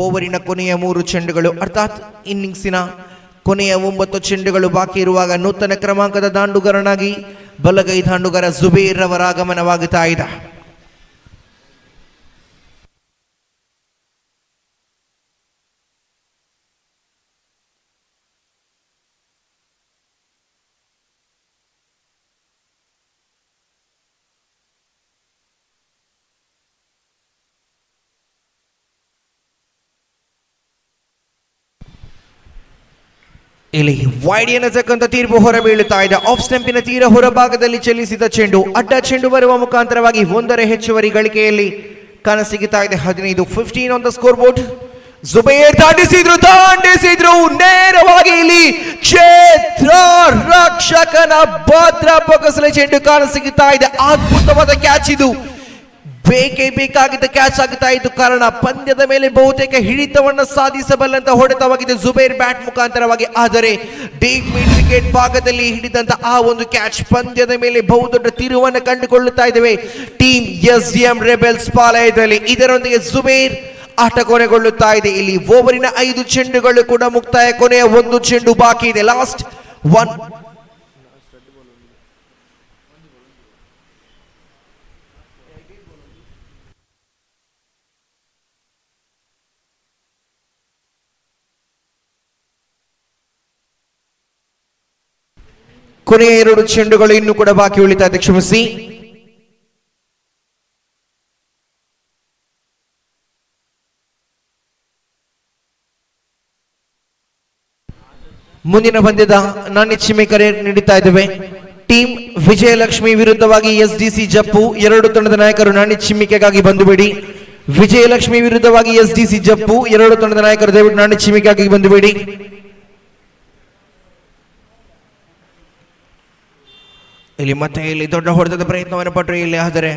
ಓವರಿನ ಕೊನೆಯ 3 ಚೆಂಡುಗಳು ಅರ್ಥಾತ್ ಇನ್ನಿಂಗ್ಸಿನ ಕೊನೆಯ 9 ಚೆಂಡುಗಳು ಬಾಕಿ ಇರುವಾಗ ನೂತನ ಕ್ರಮಾಂಕದ ದಾಂಡುಗರನಾಗಿ ಬಲಗೈ ದಾಂಡುಗರ ಜುಬೇರ್ ಅವರ ಆಗಮನವಾಗುತ್ತಾ ಇದೆ. ಇಲ್ಲಿ ವೈಡ್ ಎನ್ನತಕ್ಕಂಥ ತೀರ್ಪು ಹೊರಬೀಳುತ್ತಾ ಇದೆ. ಆಫ್ ಸ್ಟಂಪಿನ ತೀರ ಹೊರಭಾಗದಲ್ಲಿ ಚಲಿಸಿದ ಚೆಂಡು ಅಡ್ಡ ಚೆಂಡು ಬರುವ ಮುಖಾಂತರವಾಗಿ 1ರ ಹೆಚ್ಚುವರಿ ಗಳಿಕೆಯಲ್ಲಿ ಕಾಣಸಿಗುತ್ತಾ ಇದೆ. 15 on the score board. Zubair ದಾಂಡಿಸಿದ್ರು ನೇರವಾಗಿ ಇಲ್ಲಿ ಕ್ಷೇತ್ರ ರಕ್ಷಕನ ಭದ್ರ ಬೊಗಸಲೆ ಚೆಂಡು ಕಾಣಸಿಗುತ್ತಾ ಇದೆ. ಅದ್ಭುತವಾದ ಕ್ಯಾಚ್ ಇದು. ಬೇಕೇ ಬೇಕಾಗಿದ್ದ ಕ್ಯಾಚ್ ಆಗುತ್ತಾ ಇತ್ತು. ಕಾರಣ ಪಂದ್ಯದ ಮೇಲೆ ಬಹುತೇಕ ಹಿಡಿತವನ್ನು ಸಾಧಿಸಬಲ್ಲಂತ ಹೊಡೆತವಾಗಿದೆ ಜುಬೇರ್ ಬ್ಯಾಟ್ ಮುಖಾಂತರವಾಗಿ. ಆದರೆ ಡೀಪ್ ಮಿಡ್ ವಿಕೆಟ್ ಭಾಗದಲ್ಲಿ ಹಿಡಿದಂತ ಆ ಒಂದು ಕ್ಯಾಚ್ ಪಂದ್ಯದ ಮೇಲೆ ಬಹುದೊಡ್ಡ ತಿರುವನ್ನು ಕಂಡುಕೊಳ್ಳುತ್ತಾ ಇದ್ದೇವೆ ಟೀಮ್ STM ರೆಬೆಲ್ಸ್ ಪಾಲಯದಲ್ಲಿ. ಇದರೊಂದಿಗೆ ಜುಬೇರ್ ಆಟ ಕೊನೆಗೊಳ್ಳುತ್ತಾ ಇದೆ. ಇಲ್ಲಿ ಓವರಿನ 5 ಚೆಂಡುಗಳು ಕೂಡ ಮುಕ್ತಾಯ. ಕೊನೆಯ 1 ಚೆಂಡು ಬಾಕಿ ಇದೆ. ಲಾಸ್ಟ್ 1. ಕೊನೆಯ 2 ಚೆಂಡುಗಳು ಇನ್ನೂ ಕೂಡ ಬಾಕಿ ಉಳಿತಾ ಇದೆ. ಕ್ಷಮಿಸಿ. ಮುಂದಿನ ಪಂದ್ಯದ ನಾಣ್ಯ ಕರೆ ನೀಡುತ್ತಾ ಇದ್ದೇವೆ. ಟೀಮ್ ವಿಜಯ ಲಕ್ಷ್ಮಿ ವಿರುದ್ಧವಾಗಿ STC ಜಪ್ಪು. 2 ತಂಡದ ನಾಯಕರು ನಾಣ್ಯ ಚಿಮ್ಮಿಕೆಗಾಗಿ ಬಂದು ಬಿಡಿ. ವಿಜಯ ಲಕ್ಷ್ಮಿ ವಿರುದ್ಧವಾಗಿ STC ಜಪ್ಪು. 2 ತಂಡದ ನಾಯಕರು ದಯವಿಟ್ಟು ನಾಣ್ಯ ಚಿಮ್ಮಿಕೆಗಾಗಿ ಬಂದು ಬಿಡಿ. ಇಲ್ಲಿ ಮತ್ತೆ ಇಲ್ಲಿ ದೊಡ್ಡ ಹೊಡೆತದ ಪ್ರಯತ್ನವನ್ನು ಪಟ್ಟರು ಇಲ್ಲಿ, ಆದರೆ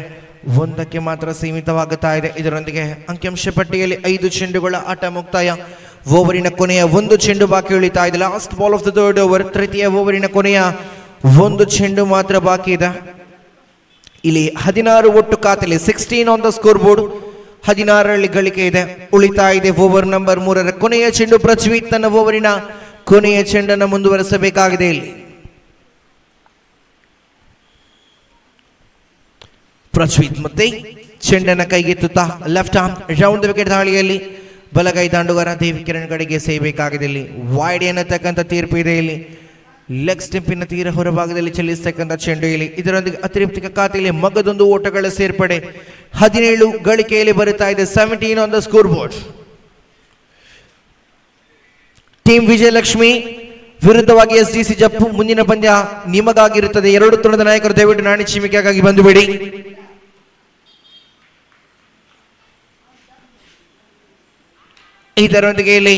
1ಕ್ಕೆ ಮಾತ್ರ ಸೀಮಿತವಾಗುತ್ತಾ ಇದೆ. ಇದರೊಂದಿಗೆ ಅಂಕಿಅಂಶ ಪಟ್ಟಿಯಲ್ಲಿ 5 ಚೆಂಡುಗಳ ಆಟ ಮುಕ್ತಾಯ. ಓವರಿನ ಕೊನೆಯ 1 ಚೆಂಡು ಬಾಕಿ ಉಳಿತಾ ಇದೆ. Last ball of the third over. ತೃತೀಯ ಓವರಿನ ಕೊನೆಯ 1 ಚೆಂಡು ಮಾತ್ರ ಬಾಕಿ ಇದೆ. ಇಲ್ಲಿ 16 ಒಟ್ಟು ಖಾತೆಯಲ್ಲಿ 16 ಆನ್ ದ ಸ್ಕೋರ್ ಬೋರ್ಡ್. 16ರಲ್ಲಿ ಗಳಿಕೆ ಇದೆ. ಉಳಿತಾ ಇದೆ ಓವರ್ ನಂಬರ್ 3ರ ಕೊನೆಯ ಚೆಂಡು. ಪ್ರಜ್ವೀತ್ ತನ್ನ ಓವರಿನ ಕೊನೆಯ ಚೆಂಡನ್ನು ಮುಂದುವರೆಸಬೇಕಾಗಿದೆ. ಇಲ್ಲಿ ಪ್ರಜ್ವೀತ್ ಮತ್ತೆ ಚೆಂಡನ್ನ ಕೈಗೆತ್ತುತ್ತಾ left arm round the wicket ದಾಳಿಯಲ್ಲಿ ಬಲಗೈ ದಾಂಡುಗರ ದೇವಿ ಕಿರಣ್ ಕಡೆಗೆ ಸೇಯಬೇಕಾಗಿದೆ. ಇಲ್ಲಿ ವೈಡ್ ಎನ್ನತಕ್ಕಂಥ ತೀರ್ಪು ಇದೆ. ಇಲ್ಲಿ ಲೆಗ್ ಸ್ಟಂಪಿನ ತೀರ ಹೊರಭಾಗದಲ್ಲಿ ಚಲಿಸತಕ್ಕಂಥ ಚೆಂಡು. ಇಲ್ಲಿ ಇದರೊಂದಿಗೆ ಅತಿರಿಕ್ತ ಖಾತೆಯಲ್ಲಿ ಮಗದೊಂದು ಓಟಗಳ ಸೇರ್ಪಡೆ. 17 ಗಳಿಕೆಯಲ್ಲಿ ಬರುತ್ತಾ ಇದೆ. 17 on the score board. Team Vijaya Lakshmi ವಿರುದ್ಧವಾಗಿ STC ಜಪ್ಪು. ಮುಂದಿನ ಪಂದ್ಯ ನಿಮಗಾಗಿರುತ್ತದೆ. 2 ತಂಡದ ನಾಯಕರು ದಯವಿಟ್ಟು ನಾಣ್ಯ ಚಿಮ್ಮಿಕೆಗಾಗಿ ಬಂದು ಬಿಡಿ. ಇದರೊಂದಿಗೆ ಇಲ್ಲಿ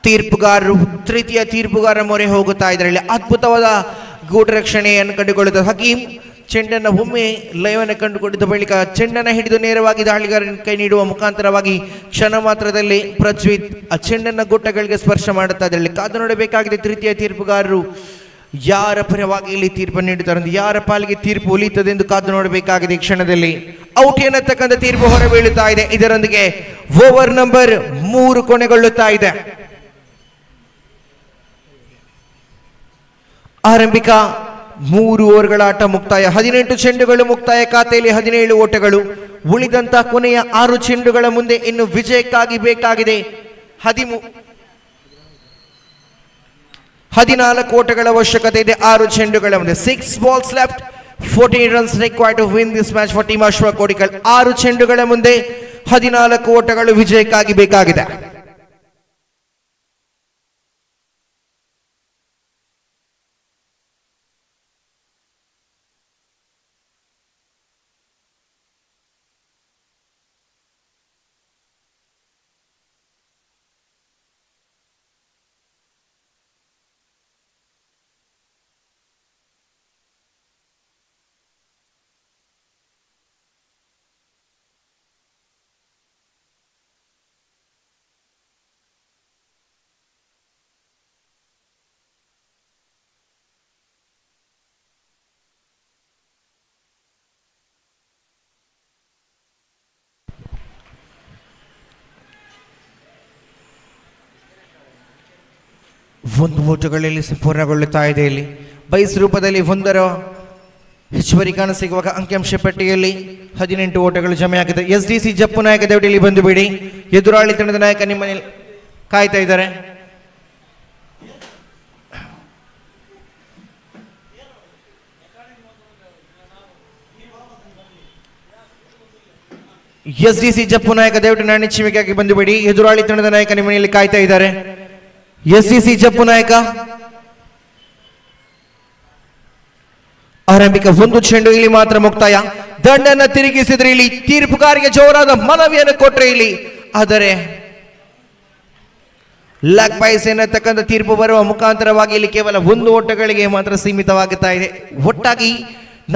ತೀರ್ಪುಗಾರರು ತೃತೀಯ ತೀರ್ಪುಗಾರ ಮೊರೆ ಹೋಗುತ್ತಾ ಇದರಲ್ಲಿ ಅದ್ಭುತವಾದ ಗೂಟ ರಕ್ಷಣೆಯನ್ನು ಕಂಡುಕೊಳ್ಳುತ್ತದೆ. ಹಕೀಂ ಚೆಂಡನ್ನು ಒಮ್ಮೆ ಲೈವನ್ನು ಕಂಡುಕೊಂಡಿದ್ದ ಬಳಿಕ ಚೆಂಡನ್ನು ಹಿಡಿದು ನೇರವಾಗಿ ದಾಳಿಗಾರನ ಕೈ ನೀಡುವ ಮುಖಾಂತರವಾಗಿ ಕ್ಷಣ ಮಾತ್ರದಲ್ಲಿ ಪ್ರಜ್ವೀತ್ ಆ ಚೆಂಡನ್ನು ಗುಟ್ಟಗಳಿಗೆ ಸ್ಪರ್ಶ ಮಾಡುತ್ತಾ ಇದರಲ್ಲಿ ಕಾದು ನೋಡಬೇಕಾಗಿದೆ. ತೃತೀಯ ತೀರ್ಪುಗಾರರು ಯಾರ ಪರವಾಗಿ ಇಲ್ಲಿ ತೀರ್ಪನ್ನು ನೀಡುತ್ತಾರೆ, ಯಾರ ಪಾಲಿಗೆ ತೀರ್ಪು ಉಳಿಯುತ್ತದೆ ಎಂದು ಕಾದು ನೋಡಬೇಕಾಗಿದೆ. ಈ ಕ್ಷಣದಲ್ಲಿ ಔಟ್ ಎನ್ನತಕ್ಕಂಥ ತೀರ್ಪು ಹೊರಬೀಳುತ್ತಾ ಇದೆ. ಇದರೊಂದಿಗೆ ಓವರ್ ನಂಬರ್ 3 ಕೊನೆಗೊಳ್ಳುತ್ತಾ ಇದೆ. ಆರಂಭಿಕ 3 ಓವರ್ಗಳ ಆಟ ಮುಕ್ತಾಯ. 18 ಚೆಂಡುಗಳು ಮುಕ್ತಾಯ. ಖಾತೆಯಲ್ಲಿ 17 ಓಟಗಳು. ಉಳಿದಂತ ಕೊನೆಯ 6 ಚೆಂಡುಗಳ ಮುಂದೆ ಇನ್ನು ವಿಜಯಕ್ಕಾಗಿ ಬೇಕಾಗಿದೆ 14 ಓಟಗಳ ಅವಶ್ಯಕತೆ ಇದೆ 6 ಚೆಂಡುಗಳ ಮುಂದೆ. 6 balls left, 14 runs required to win this match for team Ashwa Kodikal. 6 ಚೆಂಡುಗಳ ಮುಂದೆ 14 ಓಟಗಳು ವಿಜಯಕ್ಕಾಗಿ ಬೇಕಾಗಿದೆ. ಒಂದು ಓಟಗಳಲ್ಲಿ ಸಂಪೂರ್ಣಗೊಳ್ಳುತ್ತಾ ಇದೆ. ಇಲ್ಲಿ ಬೈಸ್ ರೂಪದಲ್ಲಿ ಒಂದರ ಹೆಚ್ಚುವರಿ ಕಾಣಸಿಗುವಾಗ ಅಂಕಿಅಂಶ ಪಟ್ಟಿಯಲ್ಲಿ 18 ಓಟಗಳು ಜಮೆಯಾಗಿದೆ. STC ಜಪ್ಪು ನಾಯಕ ದಯವಿಟ್ಟು ಇಲ್ಲಿ ಬಂದು ಬಿಡಿ. ಎದುರಾಳಿ ತಂಡದ ನಾಯಕ ನಿಮ್ಮಲ್ಲಿ ಕಾಯ್ತಾ ಇದ್ದಾರೆ. STC ಜಪ್ಪು ನಾಯಕ ದಯವಿಟ್ಟು ನಾಣ್ಯ ಚಿಮಿಕೆಯಾಗಿ ಬಂದು ಬಿಡಿ. ಎದುರಾಳಿ ತಂಡದ ನಾಯಕ ನಿಮ್ಮಲ್ಲಿ ಕಾಯ್ತಾ ಇದ್ದಾರೆ. STC ಜಪ್ಪು ನಾಯಕ ಆರಂಭಿಕ ಒಂದು ಚೆಂಡು ಇಲ್ಲಿ ಮಾತ್ರ ಮುಕ್ತಾಯ. ದಂಡನ್ನ ತಿರುಗಿಸಿದ್ರೆ ಇಲ್ಲಿ ತೀರ್ಪುಗಾರಿಗೆ ಜೋರಾದ ಮನವಿಯನ್ನು ಕೊಟ್ರೆ ಇಲ್ಲಿ, ಆದರೆ ಲೆಗ್ ಬೈಸ್ ಎನ್ನತಕ್ಕಂಥ ತೀರ್ಪು ಬರುವ ಮುಖಾಂತರವಾಗಿ ಇಲ್ಲಿ ಕೇವಲ 1 ಓಟಗಳಿಗೆ ಮಾತ್ರ ಸೀಮಿತವಾಗುತ್ತಾ ಇದೆ. ಒಟ್ಟಾಗಿ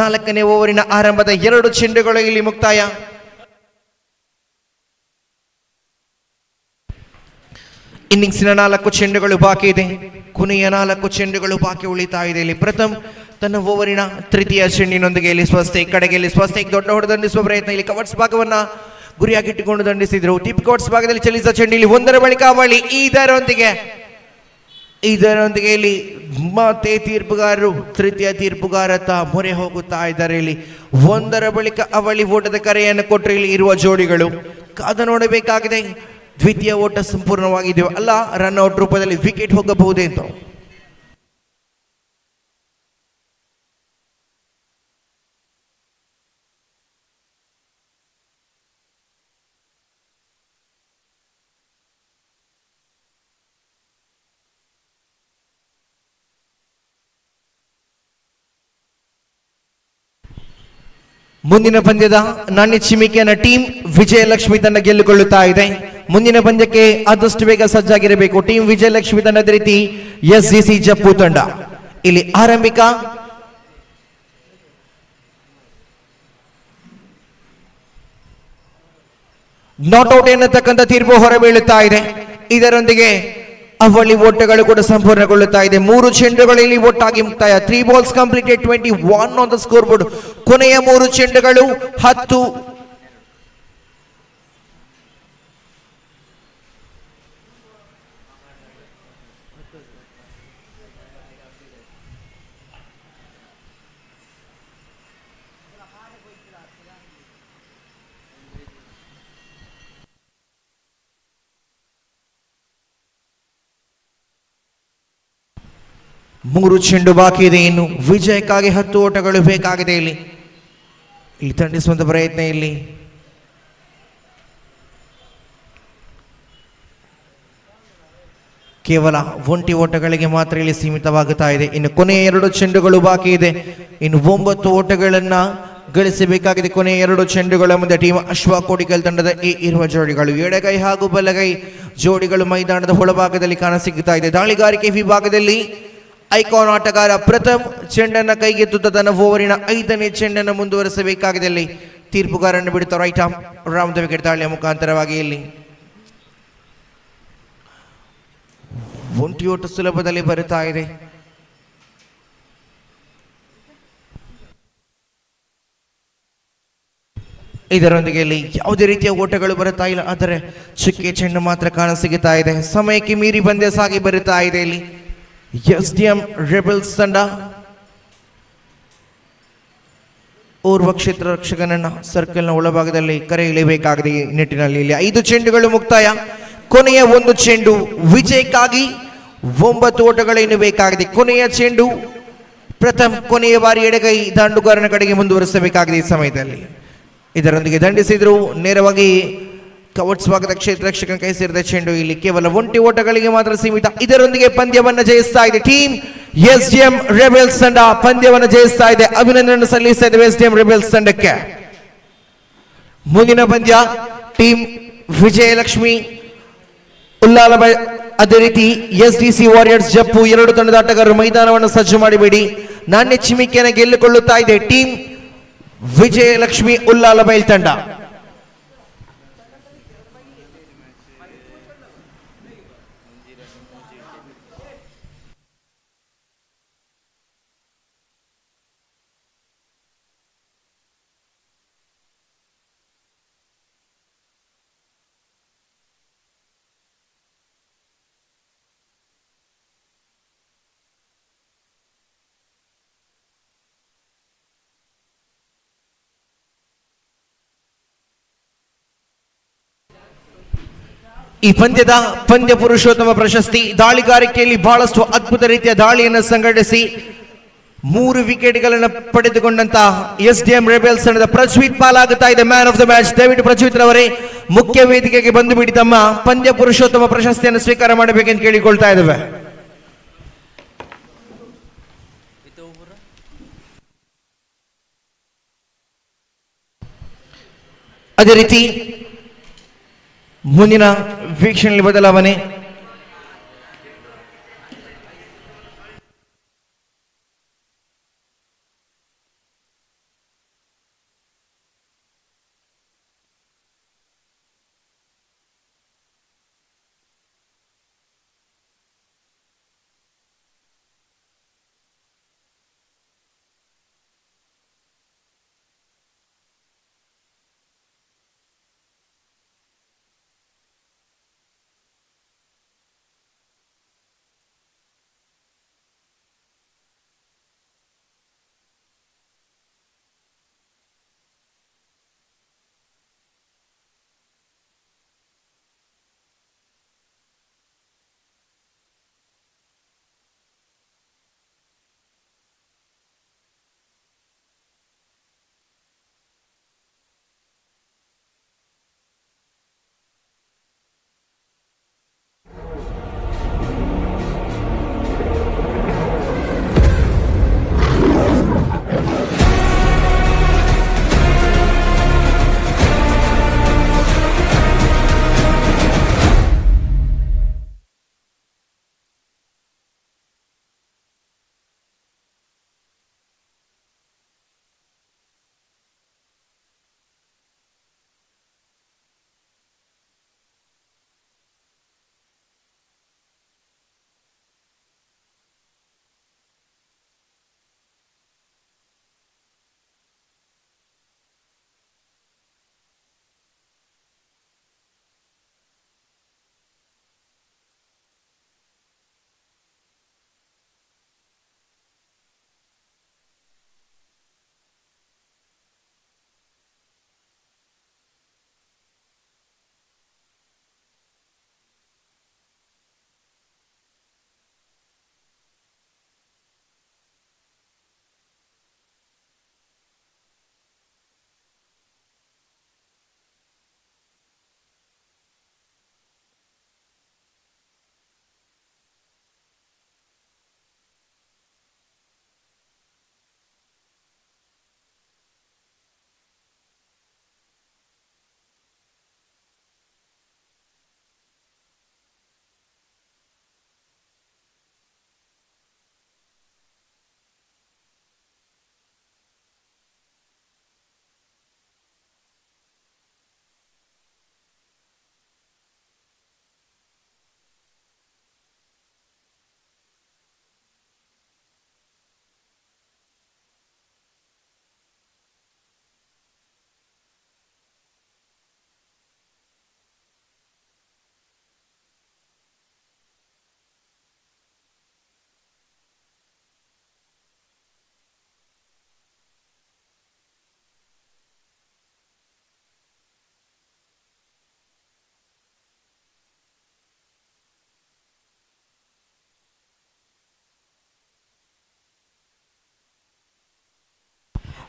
4ನೇ ಓವರಿನ ಆರಂಭದ 2 ಚೆಂಡುಗಳು ಇಲ್ಲಿ ಮುಕ್ತಾಯ. ಇನ್ನಿಂಗ್ಸಿನ 4 ಚೆಂಡುಗಳು ಬಾಕಿ ಇದೆ. ಕೊನೆಯ 4 ಚೆಂಡುಗಳು ಬಾಕಿ ಉಳಿತಾ ಇದೆ. ಇಲ್ಲಿ ಪ್ರಥಮ್ ತನ್ನ ಓವರಿನ ತೃತೀಯ ಚೆಂಡಿನೊಂದಿಗೆ ಇಲ್ಲಿ ಸ್ವಸ್ತಿಕ್ ಕಡೆಗೆ ಇಲ್ಲಿ ಸ್ವಸ್ತಿಕ್ ದೊಡ್ಡ ಹೊಡೆದು ದಂಡಿಸುವ ಪ್ರಯತ್ನ. ಇಲ್ಲಿ ಕವರ್ಸ್ ಭಾಗವನ್ನ ಗುರಿಯಾಗಿಟ್ಟುಕೊಂಡು ದಂಡಿಸಿದ್ರು. ಟಿಪ್ ಕವರ್ಸ್ ಭಾಗದಲ್ಲಿ ಚಲಿಸಿದ ಚೆಂಡು ಇಲ್ಲಿ ಒಂದರ ಬಳಿಕ ಅವಳಿ. ಇದರೊಂದಿಗೆ ಇಲ್ಲಿ ಮತ್ತೆ ತೀರ್ಪುಗಾರರು ತೃತೀಯ ತೀರ್ಪುಗಾರತ್ತ ಮೊರೆ ಹೋಗುತ್ತಾ ಇದ್ದಾರೆ. ಇಲ್ಲಿ ಒಂದರ ಬಳಿಕ ಅವಳಿ ಓಟದ ಕರೆಯನ್ನು ಕೊಟ್ಟರೆ ಇಲ್ಲಿ ಇರುವ ಜೋಡಿಗಳು ಕಾದ ನೋಡಬೇಕಾಗಿದೆ. ದ್ವಿತೀಯ ಓಟ ಸಂಪೂರ್ಣವಾಗಿದೆಯೋ ಅಲ್ಲ, ರನ್ಔಟ್ ರೂಪದಲ್ಲಿ ವಿಕೆಟ್ ಹೋಗಬಹುದೇ ಅಂತ. ಮುಂದಿನ ಪಂದ್ಯದ ನಾಣ್ಯ ಚಿಮಿಕೆಯನ್ನು ಟೀಮ್ ವಿಜಯ ಲಕ್ಷ್ಮಿ ತಂಡ ಗೆಲ್ಲುಕೊಳ್ಳುತ್ತಾ ಇದೆ. ಮುಂದಿನ ಪಂದ್ಯಕ್ಕೆ ಆದಷ್ಟು ಬೇಗ ಸಜ್ಜಾಗಿರಬೇಕು ಟೀಮ್ ವಿಜಯ ಲಕ್ಷ್ಮಿ ತಂಡದ ರೀತಿ STC ಜಪ್ಪು ತಂಡ. ಇಲ್ಲಿ ಆರಂಭಿಕ ನಾಟ್ಔಟ್ ಎನ್ನತಕ್ಕಂಥ ತೀರ್ಪು ಹೊರಬೀಳುತ್ತಾ ಇದೆ. ಇದರೊಂದಿಗೆ ಅವಳಿ ಓಟಗಳು ಕೂಡ ಸಂಪೂರ್ಣಗೊಳ್ಳುತ್ತಾ ಇದೆ. 3 ಚೆಂಡುಗಳು ಇಲ್ಲಿ ಒಟ್ಟಾಗಿ ಮುಕ್ತಾಯ. 3 balls completed, 21 on the scoreboard. ಕೊನೆಯ 3 ಚೆಂಡುಗಳು 10. ಮೂರು ಚೆಂಡು ಬಾಕಿ ಇದೆ. ಇನ್ನು ವಿಜಯಕ್ಕಾಗಿ 10 ಓಟಗಳು ಬೇಕಾಗಿದೆ. ಇಲ್ಲಿ ತಂಡಿಸುವಂತ ಪ್ರಯತ್ನ. ಇಲ್ಲಿ ಕೇವಲ 1 ಓಟಗಳಿಗೆ ಮಾತ್ರ ಇಲ್ಲಿ ಸೀಮಿತವಾಗುತ್ತಾ ಇದೆ. ಇನ್ನು ಕೊನೆಯ 2 ಚೆಂಡುಗಳು ಬಾಕಿ ಇದೆ. ಇನ್ನು 9 ಓಟಗಳನ್ನ ಗಳಿಸಬೇಕಾಗಿದೆ. ಕೊನೆಯ 2 ಚೆಂಡುಗಳ ಮುಂದೆ ಟೀಮ್ ಅಶ್ವಾ ಕೋಡಿಕಲ್ ತಂಡದ ಇರುವ ಜೋಡಿಗಳು ಎಡಗೈ ಹಾಗೂ ಬಲಗೈ ಜೋಡಿಗಳು ಮೈದಾನದ ಒಳಭಾಗದಲ್ಲಿ ಕಾಣಸಿಗುತ್ತಾ ಇದೆ. ದಾಳಿಗಾರಿಕೆ ವಿಭಾಗದಲ್ಲಿ ಐಕಾನ್ ಆಟಗಾರ ಪ್ರಥಮ್ ಚೆಂಡನ್ನು ಕೈಗೆತ್ತುತ್ತಾ ತನ್ನ ಓವರಿನ 5ನೇ ಚೆಂಡನ್ನು ಮುಂದುವರಿಸಬೇಕಾಗಿದೆ. ಇಲ್ಲಿ ತೀರ್ಪುಗಾರನ್ನು ಬಿಡುತ್ತಾ right arm round the wicket ದಾಳಿಯ ಮುಖಾಂತರವಾಗಿ ಇಲ್ಲಿ 1 ಓಟ ಸುಲಭದಲ್ಲಿ ಬರುತ್ತಾ ಇದೆ. ಇದರೊಂದಿಗೆ ಇಲ್ಲಿ ಯಾವುದೇ ರೀತಿಯ ಓಟಗಳು ಬರುತ್ತಾ ಇಲ್ಲ, ಆದರೆ ಚುಕ್ಕೆ ಚೆಂಡು ಮಾತ್ರ ಕಾಣಸಿಗುತ್ತಾ ಇದೆ. ಸಮಯಕ್ಕೆ ಮೀರಿ ಪಂದ್ಯ ಸಾಗಿ ಬರುತ್ತಾ ಇದೆ. ಇಲ್ಲಿ SDM ರೆಬಲ್ಸ್ ತಂಡ ಓರ್ವ ಕ್ಷೇತ್ರ ರಕ್ಷಕನನ್ನ ಸರ್ಕಲ್ನ ಒಳಭಾಗದಲ್ಲಿ ಕರೆಯಲೇಬೇಕಾಗಿದೆ. ಈ ನಿಟ್ಟಿನಲ್ಲಿ ಇಲ್ಲಿ 5 ಚೆಂಡುಗಳು ಮುಕ್ತಾಯ. ಕೊನೆಯ 1 ಚೆಂಡು ವಿಜಯಕ್ಕಾಗಿ 9 ಓಟಗಳು ಇನ್ನು ಬೇಕಾಗಿದೆ. ಕೊನೆಯ ಚೆಂಡು. ಪ್ರಥಮ್ ಕೊನೆಯ ಬಾರಿ ಎಡಗೈ ದಾಂಡುಗಾರನ ಕಡೆಗೆ ಮುಂದುವರಿಸಬೇಕಾಗಿದೆ ಈ ಸಮಯದಲ್ಲಿ. ಇದರೊಂದಿಗೆ ದಂಡಿಸಿದ್ರು. ನೇರವಾಗಿ ಕವರ್ಟ್ಸ್ ಭಾಗದ ಕ್ಷೇತ್ರ ರಕ್ಷಕನ ಕೈ ಸೇರಿದ ಚೆಂಡು ಇಲ್ಲಿ ಕೇವಲ 1 ಓಟಗಳಿಗೆ ಮಾತ್ರ ಸೀಮಿತ. ಇದರೊಂದಿಗೆ ಪಂದ್ಯವನ್ನು ಜಯಿಸ್ತಾ ಇದೆ ಟೀಮ್ SDM ರೆಬೆಲ್ಸ್ ತಂಡ. ಪಂದ್ಯವನ್ನು ಜಯಿಸ್ತಾ ಇದೆ. ಅಭಿನಂದನೆ ಸಲ್ಲಿಸ್ತಾ ಇದೆ SDM ರೆಬೆಲ್ಸ್ ತಂಡಕ್ಕೆ. ಮುಂದಿನ ಪಂದ್ಯ ಟೀಮ್ ವಿಜಯ ಲಕ್ಷ್ಮಿ ಉಲ್ಲಾಲ. ಅದೇ ರೀತಿ STC ವಾರಿಯರ್ಸ್ ಜಪ್ಪು ಎರಡು ತಂಡದ ಆಟಗಾರರು ಮೈದಾನವನ್ನು ಸಜ್ಜು ಮಾಡಿಬೇಡಿ. ನಾಣ್ಯ ಚಿಮಿಕೆಯನ್ನು ಗೆಲ್ಲುಕೊಳ್ಳುತ್ತಾ ಇದೆ ಟೀಮ್ ವಿಜಯ ಲಕ್ಷ್ಮಿ ಉಲ್ಲಾಲ ಬೈಲ್ ತಂಡ. ಈ ಪಂದ್ಯದ ಪಂದ್ಯ ಪುರುಷೋತ್ತಮ ಪ್ರಶಸ್ತಿ ದಾಳಿಗಾರಿಕೆಯಲ್ಲಿ ಬಹಳಷ್ಟು ಅದ್ಭುತ ರೀತಿಯ ದಾಳಿಯನ್ನು ಸಂಘಟಿಸಿ 3 ವಿಕೆಟ್ಗಳನ್ನು ಪಡೆದುಕೊಂಡಂತ SDM ರೆಬೆಲ್ಸ್ ತಂಡದ ಪ್ರಜ್ವೀತ್ ಪಾಲಾಗುತ್ತಾ ಇದೆ ಮ್ಯಾನ್ ಆಫ್ ದ ಮ್ಯಾಚ್. ದಯವಿಟ್ಟು ಪ್ರಜ್ವೀತ್ ರವರೇ ಮುಖ್ಯ ವೇದಿಕೆಗೆ ಬಂದು ಬಿಡಿ, ತಮ್ಮ ಪಂದ್ಯ ಪುರುಷೋತ್ತಮ ಪ್ರಶಸ್ತಿಯನ್ನು ಸ್ವೀಕಾರ ಮಾಡಬೇಕೆಂದು ಕೇಳಿಕೊಳ್ತಾ ಇದ್ದೇವೆ. ಅದೇ ರೀತಿ ಮುಂದಿನ ವೀಕ್ಷಣೆಯಲ್ಲಿ ಬದಲಾವಣೆ.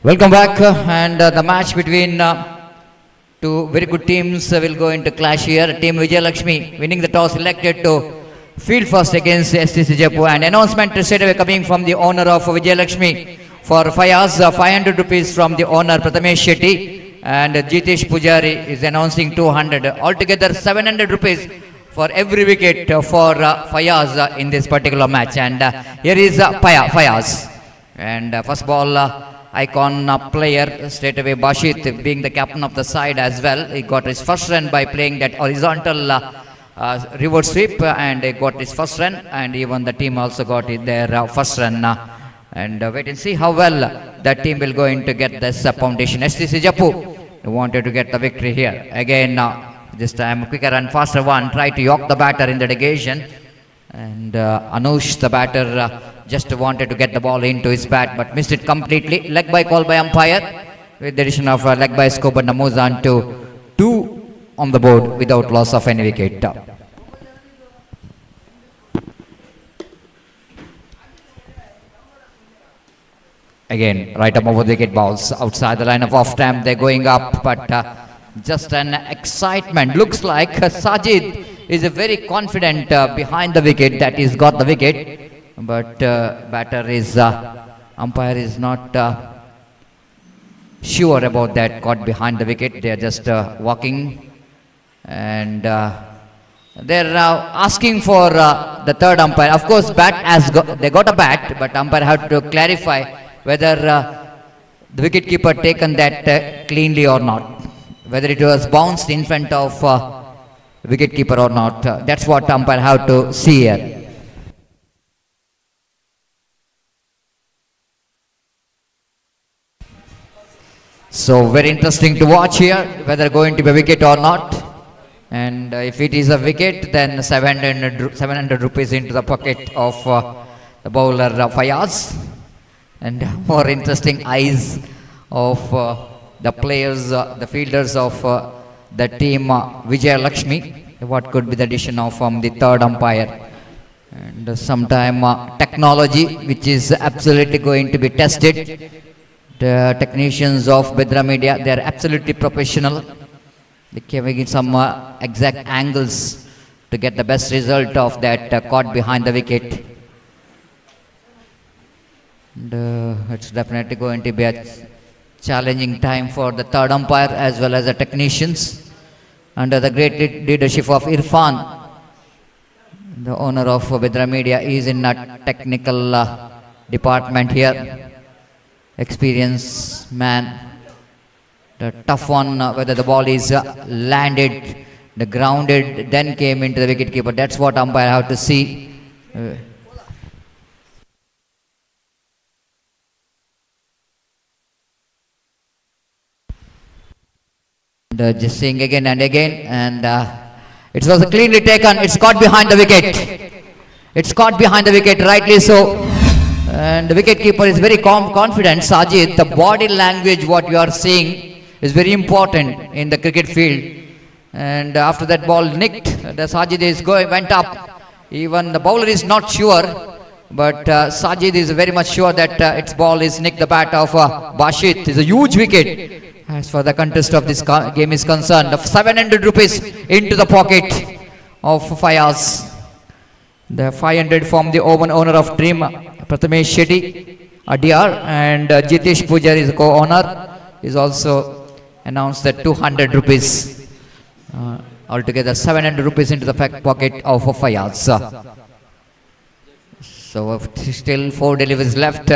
Welcome back, and the match between two very good teams will go into clash here. Team Vijay Lakshmi winning the toss, elected to field first against STC Japu, and announcement straight away coming from the owner of Vijay Lakshmi for 5 hours, 500 rupees from the owner Prathamesh Shetty, and Jitesh Pujari is announcing 200. Altogether 700 rupees for every wicket for Fayaz in this particular match. And here is Fayaz. And first ball, icon player straight away Bashit being the captain of the side as well. He got his first run by playing that horizontal reverse sweep, and he got his first run, and even the team also got their first run. And wait and see how well that team will going to get this foundation. STC Japu wanted to get the victory here. Again, this time quicker and faster one, tried to york the batter in the negation, and Anush the batter just wanted to get the ball into his bat but missed it completely. Leg by call by umpire with the addition of leg by scope, and moves on to 2 on the board without loss of any wicket. Again, right up over the wicket balls outside the line of off stamp. They're going up, but just an excitement. Looks like Sajid is very confident behind the wicket that he's got the wicket, but batter is umpire is not sure about that, caught behind the wicket. They are just walking, and they're asking for the third umpire. Of course, they got a bat, but umpire had to clarify whether the wicket keeper taken that cleanly or not, whether it was bounced in front of wicket keeper or not. That's what umpire have to see here. So very interesting to watch here, whether going to be a wicket or not. And if it is a wicket, then 700 rupees into the pocket of the bowler Fayaz. And more interesting eyes of the players, the fielders of the team Vijay Lakshmi. What could be the addition of the third umpire? And sometime technology, which is absolutely going to be tested. The technicians of Bedra Media, they are absolutely professional. They can give some exact angles to get the best result of that caught behind the wicket. And it's definitely going to be a challenging time for the third umpire as well as the technicians under the great leadership of Irfan. The owner of Bedra Media is in a technical department here. Experienced man. The tough one, whether the ball is landed, the grounded, then came into the wicket keeper. That's what umpire have to see. Just seeing again and again, and it was cleanly taken. It's caught behind the wicket. It's caught behind the wicket, rightly so. And the wicket keeper is very confident. Sajid, the body language what you are seeing is very important in the cricket field. And after that ball nicked, the Sajid is went up. Even the bowler is not sure, but Sajid is very much sure that its ball is nicked the bat of Bashit. It's a huge wicket. As far the contest of this game is concerned, the 700 rupees into the pocket of Fayaz. The 500 from the owner of Dream, Prathamesh Shetty, Adiyar, and Jitesh Pujari is the co-owner, is also announced that 200 rupees. Altogether 700 rupees into the pocket of Fayaz. So still 4 deliveries left.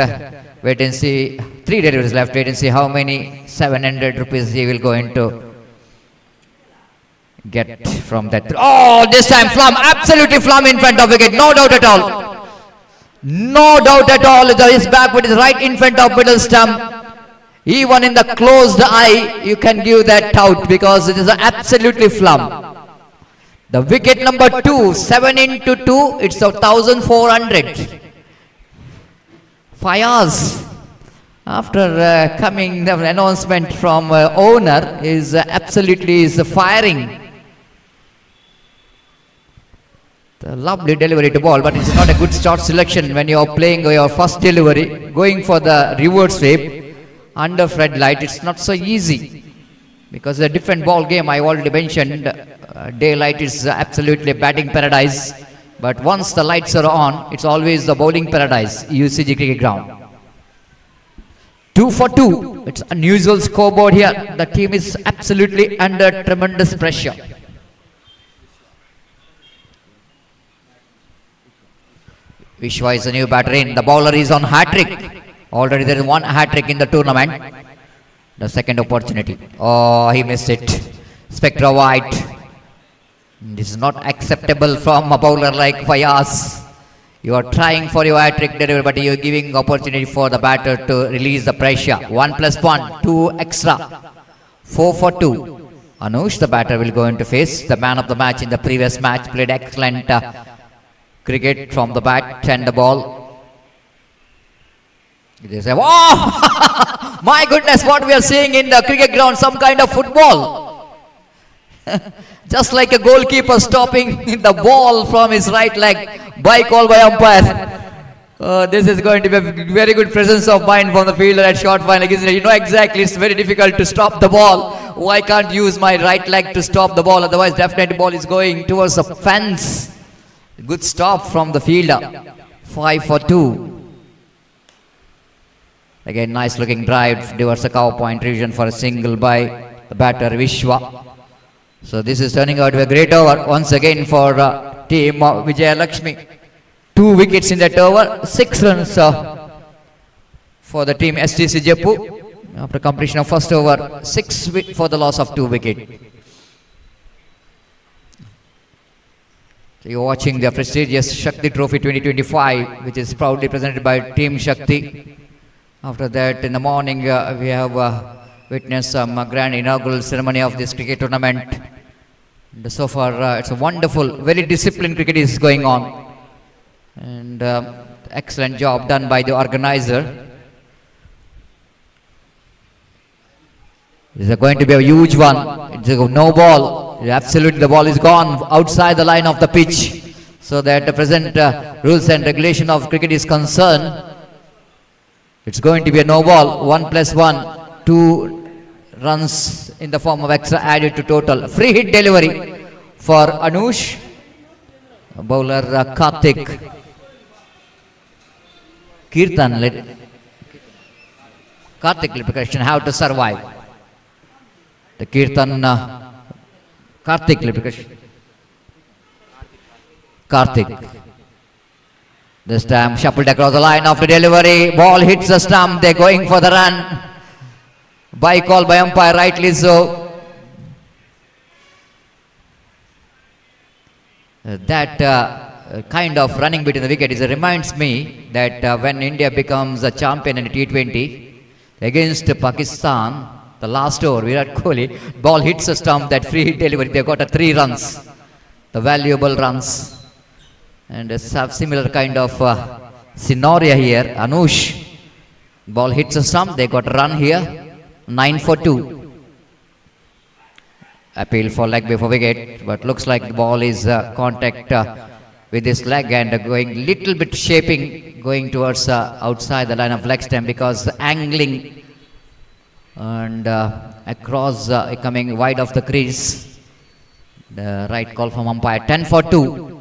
Wait and see. 3 deliveries left. Wait and see how many 700 rupees he will go into get from that. Oh, this time Flum, absolutely Flum in front of wicket. No doubt at all. No doubt at all. His back with his right in front of middle stump. Even in the closed eye, you can give that out because it is absolutely Flum. The wicket number 2, 7 into 2, it's 1,400. Fayaz, after coming the announcement from owner, is absolutely firing. The lovely delivery to ball, but it's not a good start selection when you are playing your first delivery, going for the reverse sweep. under floodlight, it's not so easy because it's a different ball game. I already mentioned daylight is absolutely batting paradise, but once the lights are on, it's always the bowling paradise. UCG cricket ground. 2 for 2. It's unusual scoreboard here. The team is absolutely under tremendous pressure. Vishwa is a new batter in. The bowler is on hat-trick. Already there is one hat-trick in the tournament. The second opportunity. Oh, he missed it. Spectra wide. This is not acceptable from a bowler like Fayaz. You are trying for your hat-trick delivery, but you are giving opportunity for the batter to release the pressure. 1+1, 2 extra. 4 for 2. Anush, the batter, will go into face. The man of the match in the previous match, played excellent cricket from the bat and the ball. They say, oh! My goodness, what we are seeing in the cricket ground, some kind of football. Just like a goalkeeper stopping the ball from his right leg, by call by umpire. This is going to be a very good presence of mind from the fielder at short fine. You know exactly, it's very difficult to stop the ball. Why can't use my right leg to stop the ball? Otherwise, definitely ball is going towards the fence. Good stop from the fielder. 5 for 2. Again, nice looking drive towards the cow point region for a single by the batter Vishwa. So this is turning out to be a great over once again for team Vijay Lakshmi. 2 wickets in that over, 6 runs for the team STC Japu. After completion of first over, 6 for the loss of 2 wickets. So you're watching the prestigious Shakthi Trophy 2025, which is proudly presented by Team Shakthi. After that, in the morning, we have witnessed some grand inaugural ceremony of this cricket tournament. And so far, it's a wonderful, very disciplined cricket is going on. And excellent job done by the organizer. This is going to be a huge one. It's a no ball. Absolutely, the ball is gone outside the line of the pitch. So that the present rules and regulation of cricket is concerned, it's going to be a no ball. 1+1, 2 runs in the form of extra added to total. Free hit delivery for Anush. Bowler Karthik. Kirtan led. Karthik led question how to survive. The Kirtan Karthik led question. Karthik. This time shuffled across the line after delivery. Ball hits the stump. They're going for the run. By call by umpire, rightly so. That kind of running between the wicket reminds me that when India becomes a champion in T20 against Pakistan, the last over, Virat Kohli, ball hits the stump, that free hit delivery, they got 3 runs, the valuable runs. And it's a similar kind of scenario here. Anush, ball hits the stump, they got a run here. 9 for 2. Appeal for leg before wicket, but looks like the ball is contact with his leg and going little bit shaping, going towards outside the line of leg stump because the angling and across coming wide of the crease. The right call from umpire. 10 for 2.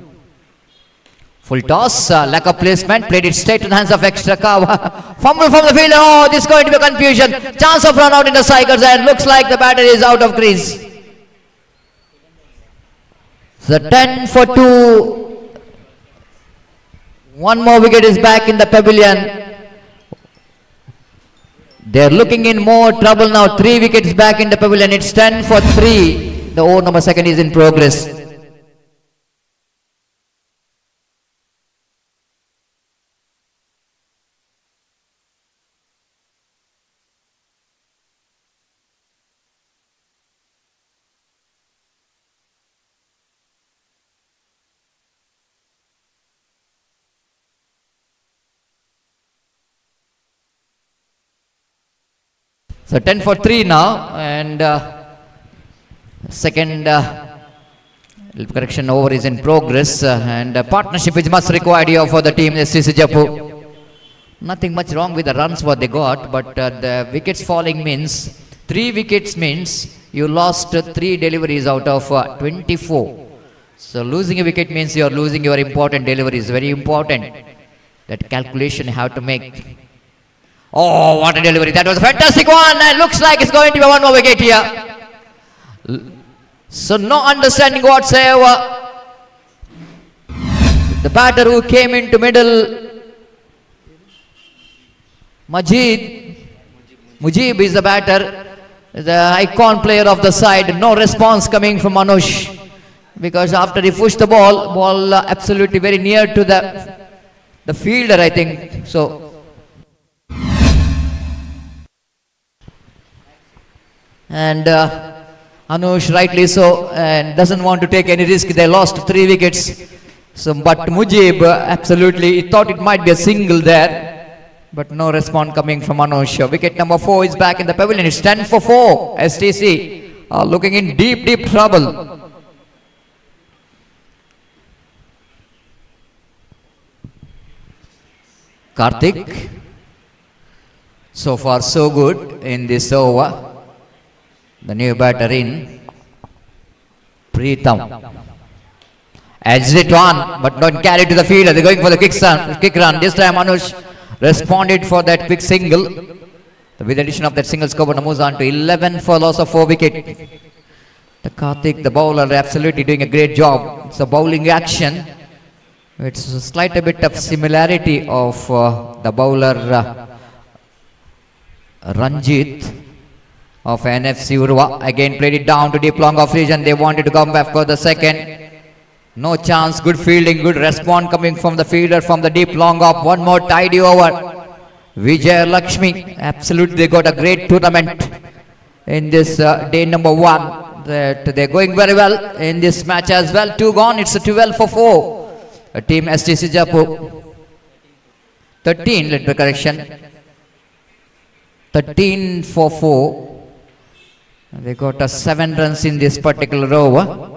Full toss, lack of placement, played it straight to the hands of extra cover. Fumble from the fielder. Oh, this is going to be a confusion. Chance of run out in the cycles and looks like the batter is out of crease. So 10 for 2. One more wicket is back in the pavilion. They're looking in more trouble now. 3 wickets back in the pavilion. It's 10 for 3. The over number 2 is in progress. So 10 for 3 now, and second correction over is in progress, and partnership is much required here for the team STC Japu. Nothing much wrong with the runs what they got, but the wickets falling means 3 wickets means you lost 3 deliveries out of 24. So losing a wicket means you are losing your important deliveries. Very important. That calculation you have to make. Oh, what a delivery. That was a fantastic one. And looks like it's going to be one more wicket here. So no understanding whatsoever. The batter who came into middle, Mujib is the batter, the icon player of the side. No response coming from Anush, because after he pushed the ball absolutely very near to the fielder, I think. So and Anush rightly so, and doesn't want to take any risk. They lost 3 wickets. So, but Mujib absolutely he thought it might be a single there. But no response coming from Anush. Wicket number 4 is back in the pavilion. It's 10 for 4. STC are looking in deep trouble. Karthik. So far so good in this over. The new batter in. Pritham. Edged it on, but not carried to the fielder. They're going for the quick run. This time Anush responded for that quick single. With the addition of that single score, moves on to 11 for loss of 4 wickets. The Karthik, the bowler, absolutely doing a great job. It's a bowling action. It's a slight bit of similarity of the bowler Ranjit of NFC URWA. Again played it down to deep long off region. They wanted to come back for the second. No chance, good fielding, good response coming from the fielder from the deep long off. One more tidy over. Vijay Lakshmi, absolutely they got a great tournament in this day number 1. They're going very well in this match as well. 2 gone, it's a 12 for 4. A team STC Japu. 13, let me correction. 13 for 4. They got 7 runs in this particular over.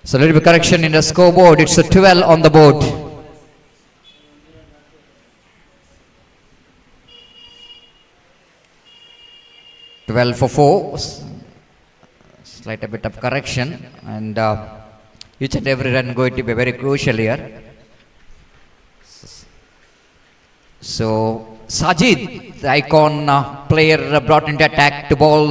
So a little bit correction in the scoreboard. It's a 12 on the board. Twelve for 4. Slight a bit of correction, and each and every run going to be very crucial here. So Sajid, the icon player, brought into attack to bowl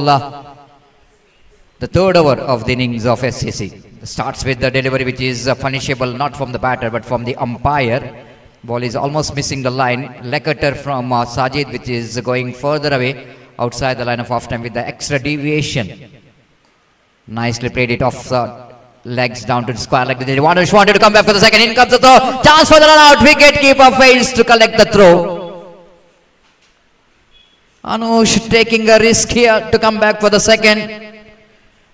the third over of the innings of SCC. Starts with the delivery which is punishable not from the batter but from the umpire. Ball is almost missing the line. Leckerter from Sajid, which is going further away outside the line of off time with the extra deviation. Nicely played it off the legs down to the square leg. They wanted to come back for the second. In comes the throw. Chance for the run out. Wicket keeper fails to collect the throw. Anush taking a risk here to come back for the second.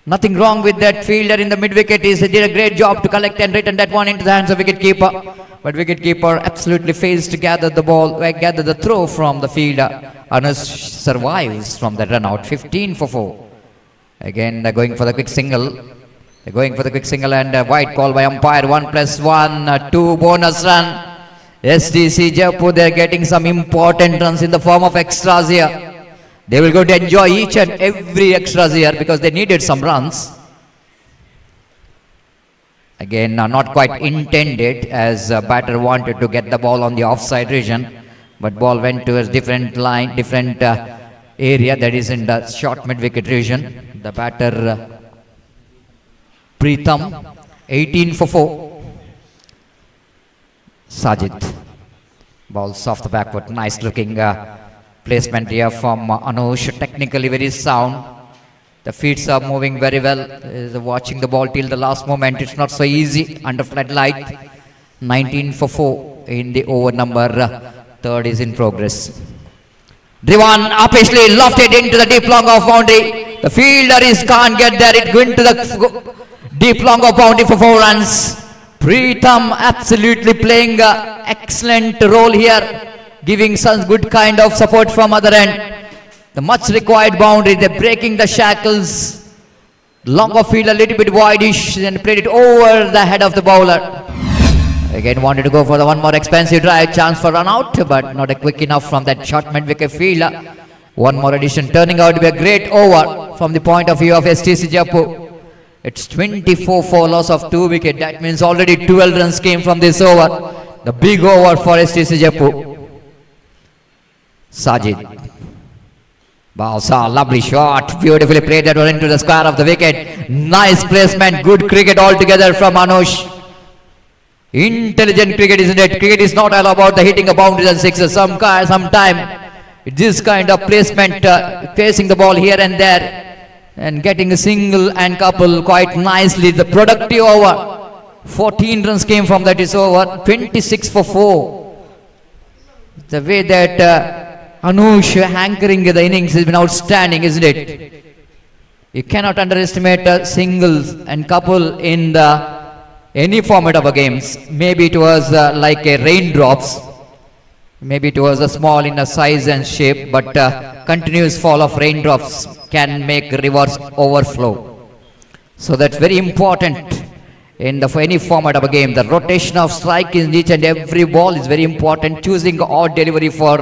Nothing wrong with that fielder in the mid-wicket. He did a great job to collect and return that one into the hands of wicket-keeper. But wicket-keeper absolutely fails to gather the ball, gather the throw from the fielder. Anush survives from that run out. 15 for 4. Again, they're going for the quick single. They're going for the quick single and a wide call by umpire. 1+1, 2 bonus run. STC Japu, they're getting some important runs in the form of extras here. They will go to enjoy each and every extras here because they needed some runs. Again, not quite intended, as batter wanted to get the ball on the offside region, but ball went to a different line, different area, that is in the short mid-wicket region. The batter Pritham, 18 for 4. Sajid, balls off the back foot, nice looking placement here from Anush, technically very sound. The feet are moving very well. Watching the ball till the last moment, it's not so easy under floodlight. 19 for 4 in the over number Third is in progress. Driven upishly, lofted into the deep long off boundary. The fielder can't get there. It went to the deep long off boundary for 4 runs. Pritham absolutely playing an excellent role here, giving some good kind of support from other end. The much required boundary. They're breaking the shackles. Long off field a little bit wideish and played it over the head of the bowler. Again wanted to go for the one more expensive drive, chance for run out, but not a quick enough from that short mid-wicket fielder. One more addition turning out to be a great over from the point of view of STC Japu. It's 24 for loss of 2 wickets. That means already 12 runs came from this over. The big over for STC Japu. Sajid. Bausa, lovely shot. Beautifully played that one into the square of the wicket. Nice placement. Good cricket altogether from Anush. Intelligent cricket, isn't it? Cricket is not all about the hitting a boundaries and sixes. Sometime this kind of placement, facing the ball here and there and getting a single and couple quite nicely. The productive over. 14 runs came from that is over. 26 for 4. The way that Anush hankering the innings has been outstanding, isn't it? You cannot underestimate singles and couple in any format of a games. Maybe it was like a raindrops. Maybe it was a small in a size and shape, but continuous fall of raindrops can make rivers overflow. So that's very important for any format of a game. The rotation of strike in each and every ball is very important. Choosing odd delivery for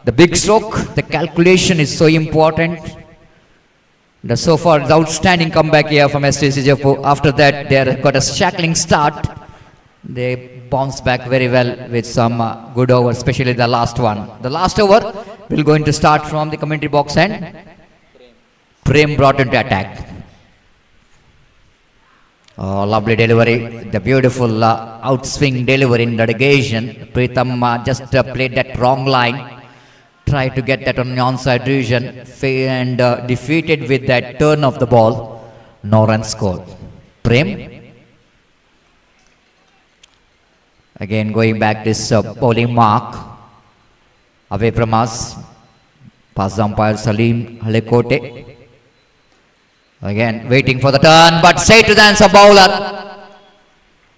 the big stroke, the calculation is so important. So far, the outstanding comeback here from STC Japu. After that, they got a shackling start. They bounced back very well with some good overs, especially the last one. The last over will going to start from the commentary box and Prem brought into attack. Oh, lovely delivery. The beautiful outswing delivery in the negation. Pritham just played that wrong line. Tried to get that on the onside region and defeated with that turn of the ball. No run scored. Prem. Again going back this bowling mark. Away from us. Past the umpire Salim Halekote. Again waiting for the turn, but straight to the hands of bowler.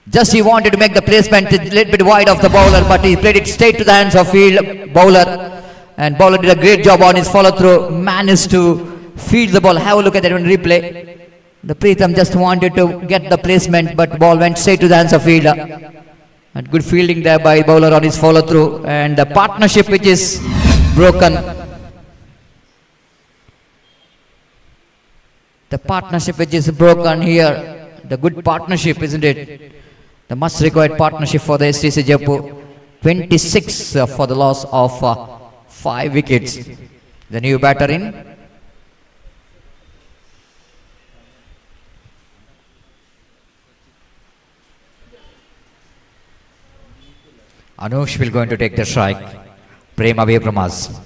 Just he wanted to make the placement a little bit wide of the bowler, but he played it straight to the hands of field bowler. And bowler did a great job on his follow through, managed to feed the ball. Have a look at that one replay. The Pritham just wanted to get the placement, but ball went straight to the hands of fielder. And good fielding there by bowler on his follow through. And the partnership which is broken. The partnership which is broken here. The good partnership, isn't it? The much required partnership for the STC Japu. 26 for the loss of 5 wickets. The new batter in. Anush will going to take the strike. Prem away from us.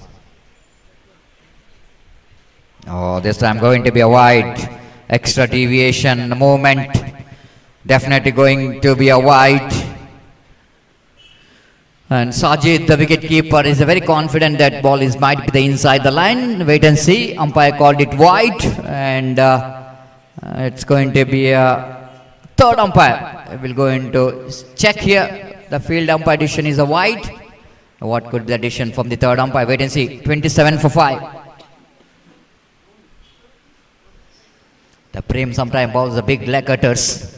Oh, this time going to be a wide. Extra deviation movement. Definitely going to be a wide. And Sajid, the wicket keeper, is very confident that ball might be the inside the line. Wait and see. Umpire called it wide, and it's going to be a third umpire. We'll go into check here. The field umpire decision is a wide. What could the addition from the third umpire? Wait and see. 27 for 5. The Prem sometimes bowls the big leg cutters.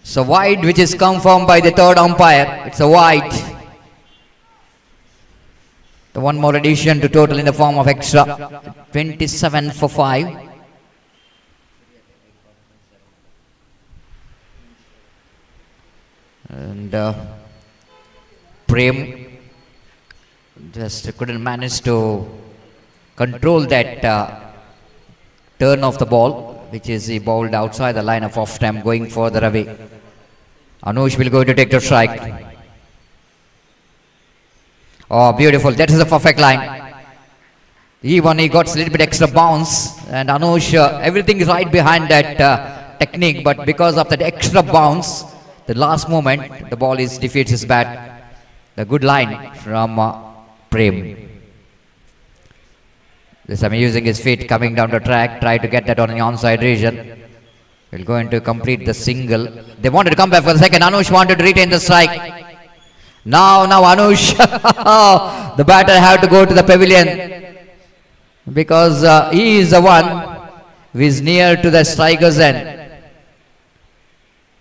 So wide, which is confirmed by the third umpire. It's a wide. The one more addition to total in the form of extra. 27 for 5. And Prem just couldn't manage to control that turn of the ball, which is he bowled outside the line of off stamp, going further away. Anush will go to take the strike. Oh, beautiful. That is a perfect line. Even he got a little bit extra bounce, and Anush, everything is right behind that technique, but because of that extra bounce, the last moment, the ball is defeats his bat. The good line from Prem. This time using his feet, coming down the track, try to get that on the onside region. Will going to complete the single. They wanted to come back for the second. Anush wanted to retain the strike. Now Anush, the batter had to go to the pavilion because he is the one who is near to the striker's end.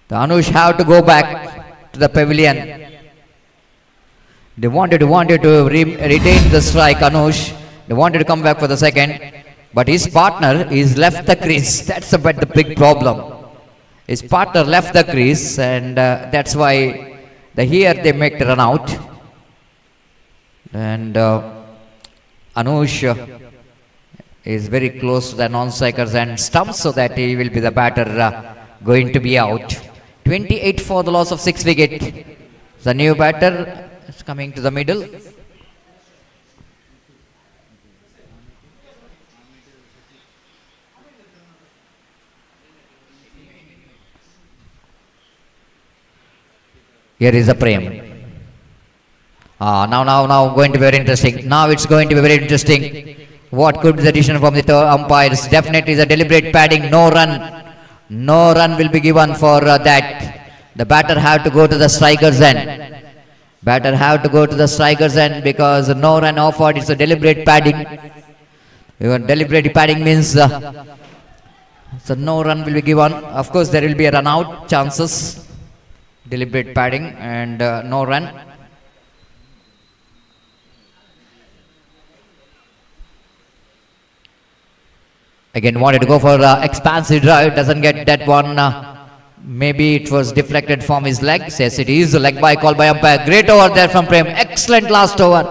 The Anush have to go back to the pavilion. They wanted to retain the strike, Anush. They wanted to come back for the second, but his partner is left the crease. That's about the big problem. His partner left the crease, and that's why here they make the run out. And Anush is very close to the non-strikers and stumps, so that he will be the batter going to be out. 28 for the loss of 6 wicket. The new batter is coming to the middle. Here is the Prem. Now going to be very interesting. Now it's going to be very interesting. What could be the decision from the umpires? Definitely the deliberate padding. No run. No run will be given for that. The batter have to go to the striker's end. Batter have to go to the striker's end because no run offered. It's a deliberate padding. Deliberate padding means so no run will be given. Of course, there will be a run out chances. Deliberate padding and no run. Again wanted to go for expansive drive, doesn't get that one. Maybe it was deflected from his leg. Says it is a leg by call by umpire. Great over there from Prem. Excellent last over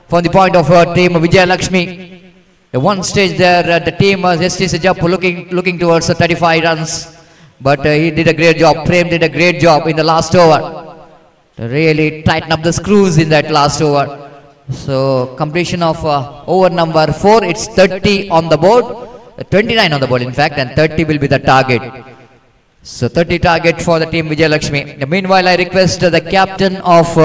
from the point of team Vijay Lakshmi. At one stage there, the team STC Japu looking towards 35 runs. But he did a great job. Prem did a great job in the last over. To really tighten up the screws in that last over. So completion of over number 4. It's 30 on the board. 29 on the board in fact, and 30 will be the target. So 30 target for the team Vijay Lakshmi. Meanwhile, I request the captain of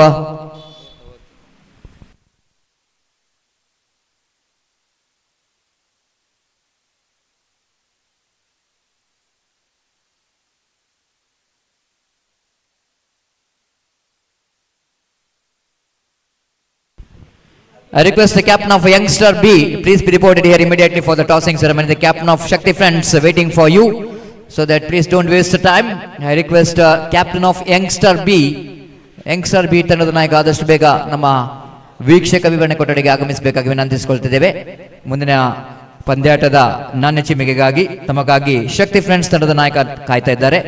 I request the captain of Youngstar B, please be reported here immediately for the tossing ceremony. The captain of Shakthi friends waiting for you, so that please don't waste the time. I request captain of Youngstar B, Youngstar B ತಂಡದ ನಾಯಕ ಆದಷ್ಟು ಬೇಗ ನಮ್ಮ ವೀಕ್ಷಕ ವಿವರಣೆ ಕೊಠಡಿಗೆ ಆಗಮಿಸಬೇಕಾಗಿ ವಿನಂತಿಸಿಕೊಳ್ಳುತ್ತಿದ್ದೇವೆ. ಮುಂದಿನ ಪಂದ್ಯಾಟದ ನಾಣ್ಯ ಚಿಮ್ಮಿಗೆಗಾಗಿ ತಮಗಾಗಿ ಶಕ್ತಿ ಫ್ರೆಂಡ್ಸ್ ತಂಡದ ನಾಯಕ ಕಾಯ್ತಾ ಇದ್ದಾರೆ.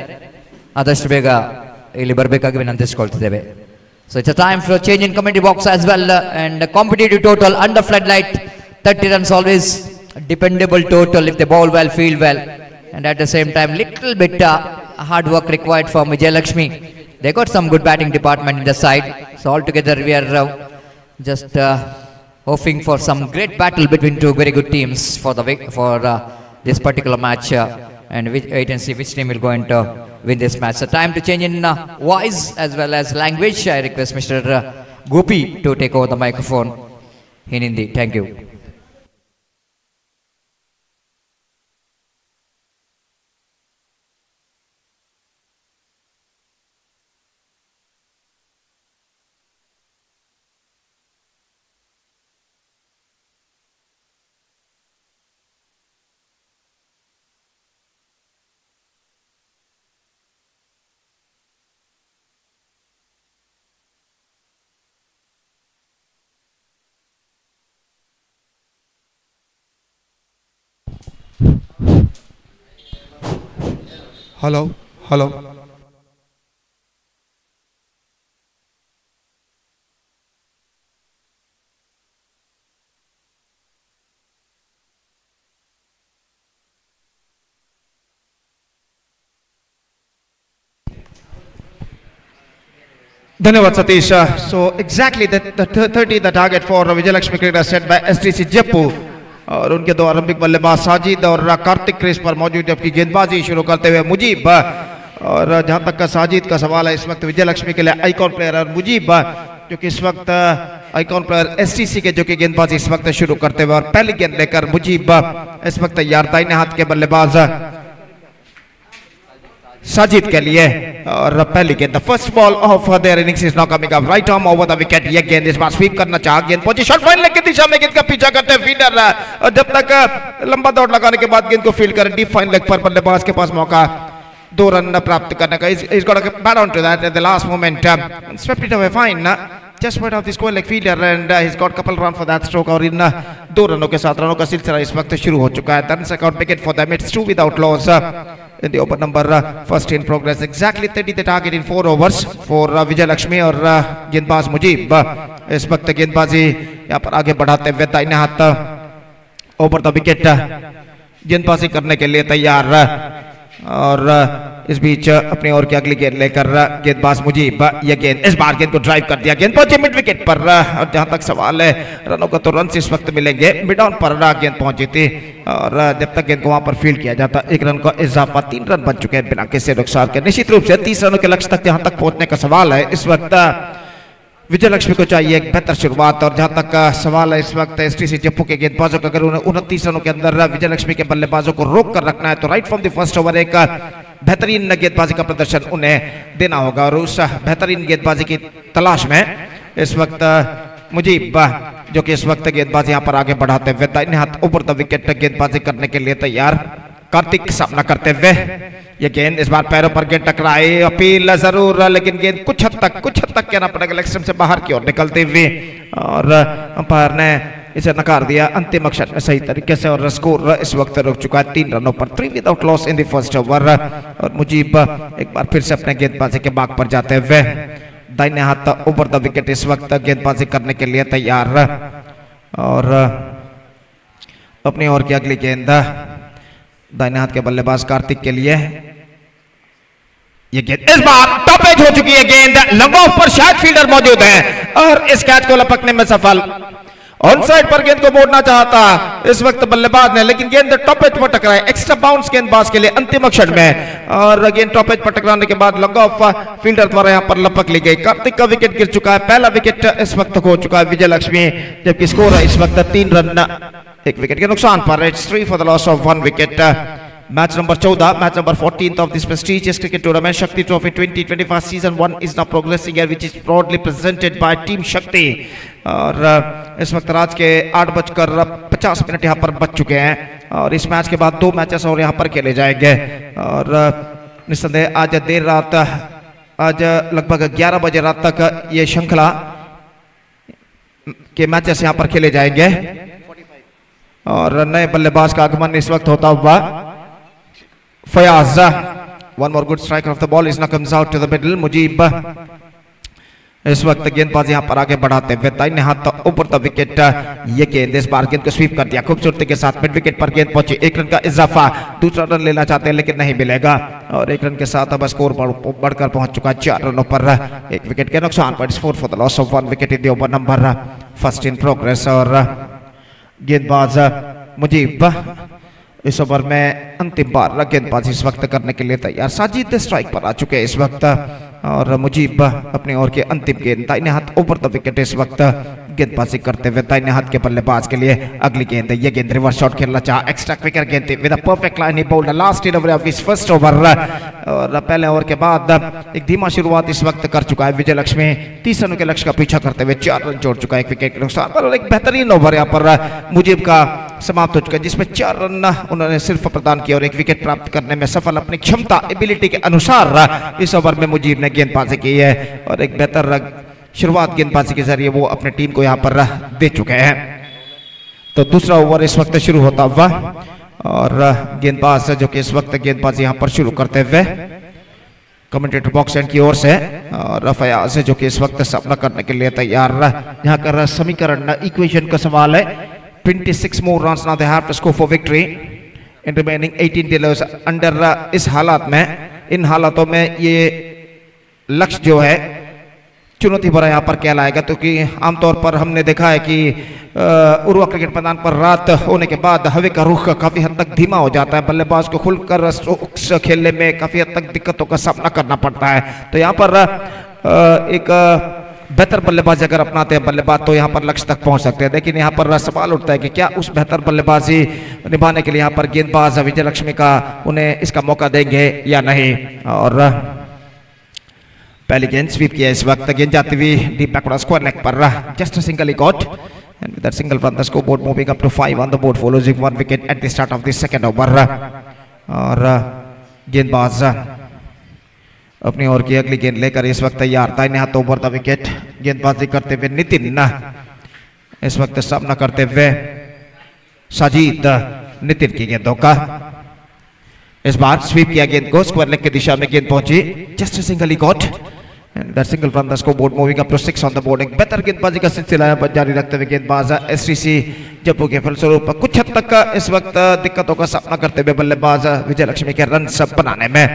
ಆದಷ್ಟು ಬೇಗ ಇಲ್ಲಿ ಬರಬೇಕಾಗಿ ವಿನಂತಿಸಿಕೊಳ್ಳುತ್ತಿದ್ದೇವೆ. So it's a time for change in commentary box as well, and competitive total under floodlight. 30 runs always dependable total if they bowl well, field well, and at the same time little bit hard work required from Vijay Lakshmi. They got some good batting department in the side. So altogether we are just hoping for some great battle between two very good teams for this particular match, and wait and see which team will go into win this match. So time to change in voice as well as language. I request Mr. Gopi to take over the microphone in Hindi. Thank you. Hello. धन्यवाद Satish. So exactly the 30 the target for Vijay Lakshmi cricket set by STC Japu, और उनके दो आरंभिक बल्लेबाज साजिद और Kartik crease पर मौजूद, जबकि गेंदबाजी शुरू करते हुए मुजीब और जहां तक का साजिद का सवाल है, इस वक्त विजय लक्ष्मी के लिए आइकॉन प्लेयर और मुजीब जो कि इस वक्त आइकॉन प्लेयर एसटीसी के जो कि गेंदबाजी इस वक्त शुरू करते हुए, और पहली गेंद लेकर मुजीब इस वक्त तैयार, दाहिने हाथ के बल्लेबाज साजिद के लिए, और पहली गेंद the first ball of their innings is now coming up, right arm over the wicket. ये गेंद इस बार स्वीप करना चाहा, गेंद पहुंची शॉर्ट फाइन लेग की दिशा में, गेंद का पीछा करते हैं फील्डर, और जब तक लंबा दौड़ लगाने के बाद गेंद को फील्ड करें डीप फाइन लेग पर, बल्लेबाज के पास मौका 2 रन प्राप्त करने का। He's got to bat on to that at the last moment, swept it away fine, just went off the square leg fielder, and he's got couple run for that stroke, और इन 2 रनों के साथ रनों का सिलसिला इस वक्त शुरू हो चुका है। Runs account wicket for them, it's 2 without loss in the over number first in progress, exactly 30 the target in 4 overs for विजय लक्ष्मी, और गेंदबाज मुजीब इस वक्त गेंदबाजी यहाँ पर आगे बढ़ाते हुए दाहिने हाथ ओवर द विकेट गेंदबाजी करने के लिए तैयार, और इस बीच अपनी ओर की अगली गेंद लेकर गेंदबाज मुजीब, यह गेंद इस बार गेंद को ड्राइव कर दिया, गेंद पहुंची मिड विकेट पर, और जहां तक सवाल है रनों का तो रन इस वक्त मिलेंगे, मिड ऑन पर गेंद पहुंची थी, और जब तक गेंद को वहां पर फील्ड किया जाता 1 रन का इजाफा, 3 रन बन चुके हैं बिना किसी नुकसान के। निश्चित रूप से 30 रनों के लक्ष्य तक जहां तक पहुंचने का सवाल है, इस वक्त विजय लक्ष्मी को चाहिए एक बेहतर शुरुआत, और जहां तक का सवाल है इस वक्त एसटीसी जप्पू के गेंदबाजों का, अगर उन्हें 29 रनों के अंदर विजय लक्ष्मी के बल्लेबाजों को रोक कर रखना है तो right from the first over एक बेहतरीन गेंदबाजी का प्रदर्शन उन्हें देना होगा, और उस बेहतरीन गेंदबाजी की तलाश में इस वक्त मुजीब जो कि इस वक्त गेंदबाजी यहां पर आगे बढ़ाते हुए दाहिने हाथ ऊपर द विकेट गेंदबाजी करने के लिए तैयार, कार्तिक सामना करते हुए, ये गेंद इस बार पैरों पर गेंद टकराई, अपील जरूर, लेकिन गेंद कुछ हद तक कहना पड़ेगा लेग स्टंप से बाहर की ओर निकलते हुए, और अंपायर ने इसे नकार दिया अंतिम अक्षर में सही तरीके से, और स्कोर इस वक्त रुक चुका है 3 रनों पर, 3 without loss in the first over, और मुजीब एक बार फिर से अपने गेंदबाजी के बाग पर जाते हुए दाहिने हाथ ओवर द विकेट इस वक्त गेंदबाजी करने के लिए तैयार, और अपनी ओर की अगली गेंद दाहिने हाथ के बल्लेबाज कार्तिक के लिए, ये गेंद इस बार टॉप एज हो चुकी है, गेंद लंग ऑफ पर शायद फील्डर मौजूद है, और इस कैच को लपकने में सफल, ऑन साइड पर गेंद को मोड़ना चाहता इस वक्त बल्लेबाज ने, लेकिन गेंद टॉप एज पर टकराई, एक्स्ट्रा बाउंस गेंदबाज के लिए अंतिम अक्षर में, और गेंद टॉप एज पर टकराने के बाद लंग ऑफ फील्डर द्वारा यहां पर लपक ली गई। कार्तिक का विकेट गिर चुका है, पहला विकेट इस वक्त खो चुका है विजय लक्ष्मी, जबकि स्कोर है इस वक्त 3 रन 1 विकेट के नुकसान पर, it's 3 for the loss of 1 wicket. Match number 14, match number 14th of this prestigious cricket tournament, Shakti Trophy 2025 season 1 is now progressing here, which is proudly presented by Team Shakti, और इस वक्त रात के 8:50 यहाँ पर बच चुके हैं, और इस मैच के बाद 2 मैचेस और यहाँ पर खेले जाएंगे, और निस्संदेह आज देर रात, आज लगभग 11 बजे रात तक ये श्रृंखला के मैचेस यहाँ पर खेले जाएंगे, और नए बल्लेबाज का आगमन इस वक्त होता हुआ Fayaz, one more good striker of the ball is now comes out to the middle, Mujib इस वक्त गेंदबाजी यहां पर आगे बढ़ाते हुए दाहिने हाथ ऊपर द विकेट, ये गेंद इस बार गेंद को स्वीप कर दिया खूबसूरती के साथ, मिड विकेट पर गेंद पहुंची, 1 रन का इजाफा, दूसरा रन लेना चाहते हैं लेकिन नहीं मिलेगा, और 1 रन के साथ अब स्कोर बढ़कर पहुंच चुका है 4 रनों पर, 1 विकेट के नुकसान पर, 4 for the loss of 1 wicket in the over number first in progress, और गेंदबाज मुजीब इस ओवर में अंतिम बार गेंदबाजी इस वक्त करने के लिए तैयार, साजिद स्ट्राइक पर आ चुके हैं इस वक्त, और मुजीब अपने ओर के अंतिम गेंद दाहिने हाथ ओवर द विकेट इस वक्त गेंदबाजी करते हुए दाहिने हाथ के बल्लेबाज के लिए अगली गेंद, ये गेंद रिवर्स शॉट खेलना चाहा, एक्स्ट्रा क्विकर गेंद with a perfect line he bowled last over of his first over, और पहले ओवर के बाद एक धीमा शुरुआत इस वक्त कर चुका है विजय लक्ष्मी, 30 रनों के लक्ष्य का पीछा करते हुए 4 रन जोड़ चुका है 1 विकेट के नुकसान पर, और एक बेहतरीन ओवर यहाँ पर मुजीब का समाप्त हो चुका है, जिसमें 4 रन उन्होंने सिर्फ प्रदान किया और 1 विकेट प्राप्त करने में सफल, अपनी क्षमता एबिलिटी के अनुसार इस ओवर में मुजीब ने गेंदबाजी की है, और एक बेहतर शुरुआत गेंदबाजी के जरिए वो अपने टीम को यहां पर दे चुके हैं। तो दूसरा ओवर इस वक्त शुरू होता हुआ, और गेंदबाज जो कि इस वक्त गेंदबाजी यहां पर शुरू करते हुए कमेंटेटर बॉक्स एंड की ओर से, और फयाज जो कि इस वक्त सामना करने के लिए तैयार, यहां कर समीकरण इक्वेशन का सवाल है, 26 more runs now they have to score for victory in remaining 18 dealers under इस हालात में, इन हालातों में ये लक्ष्य जो है चुनौती भरा यहाँ पर कहलाएगा, क्योंकि आमतौर पर हमने देखा है कि उर्वा क्रिकेट मैदान पर रात होने के बाद हवा का रुख काफ़ी हद तक धीमा हो जाता है, बल्लेबाज को खुलकर स्ट्रोक्स खेलने में काफ़ी हद तक दिक्कतों का सामना करना पड़ता है। तो यहाँ पर एक बेहतर बल्लेबाजी अगर अपनाते हैं बल्लेबाज तो यहाँ पर लक्ष्य तक पहुंच सकते हैं, लेकिन यहाँ पर सवाल उठता है कि क्या उस बेहतर बल्लेबाजी निभाने के लिए यहाँ पर गेंदबाज विजय लक्ष्मी का उन्हें इसका मौका देंगे या नहीं। और पहली गेंद स्वीप किया इस वक्त, गेंद जाती हुई डीप बैकवर्ड स्क्वायर लेग पर, just a single he got and with that single run the scoreboard moving up to 5 on the board for losing 1 wicket at the start of the second over। और गेंदबाज अपनी ओर की अगली गेंद लेकर इस वक्त तैयार, दाहिने हाथ ओवर द विकेट, गेंदबाजी करते हुए नितिन, इस वक्त सामना करते हुए साजिद, नितिन की गेंदों का। इस बार स्वीप किया गेंद को, स्क्वायर लेग की दिशा में गेंद पहुंची, just a single he got and that single from the scoreboard moving up to 6 on the board। एक बेहतर गेंदबाजी का सिलसिला यहाँ पर जारी रखते हुए गेंदबाज STC जप्पू के फलस्वरूप कुछ हद तक इस वक्त दिक्कतों का सामना करते हुए बल्लेबाज विजय लक्ष्मी के रन बनाने में,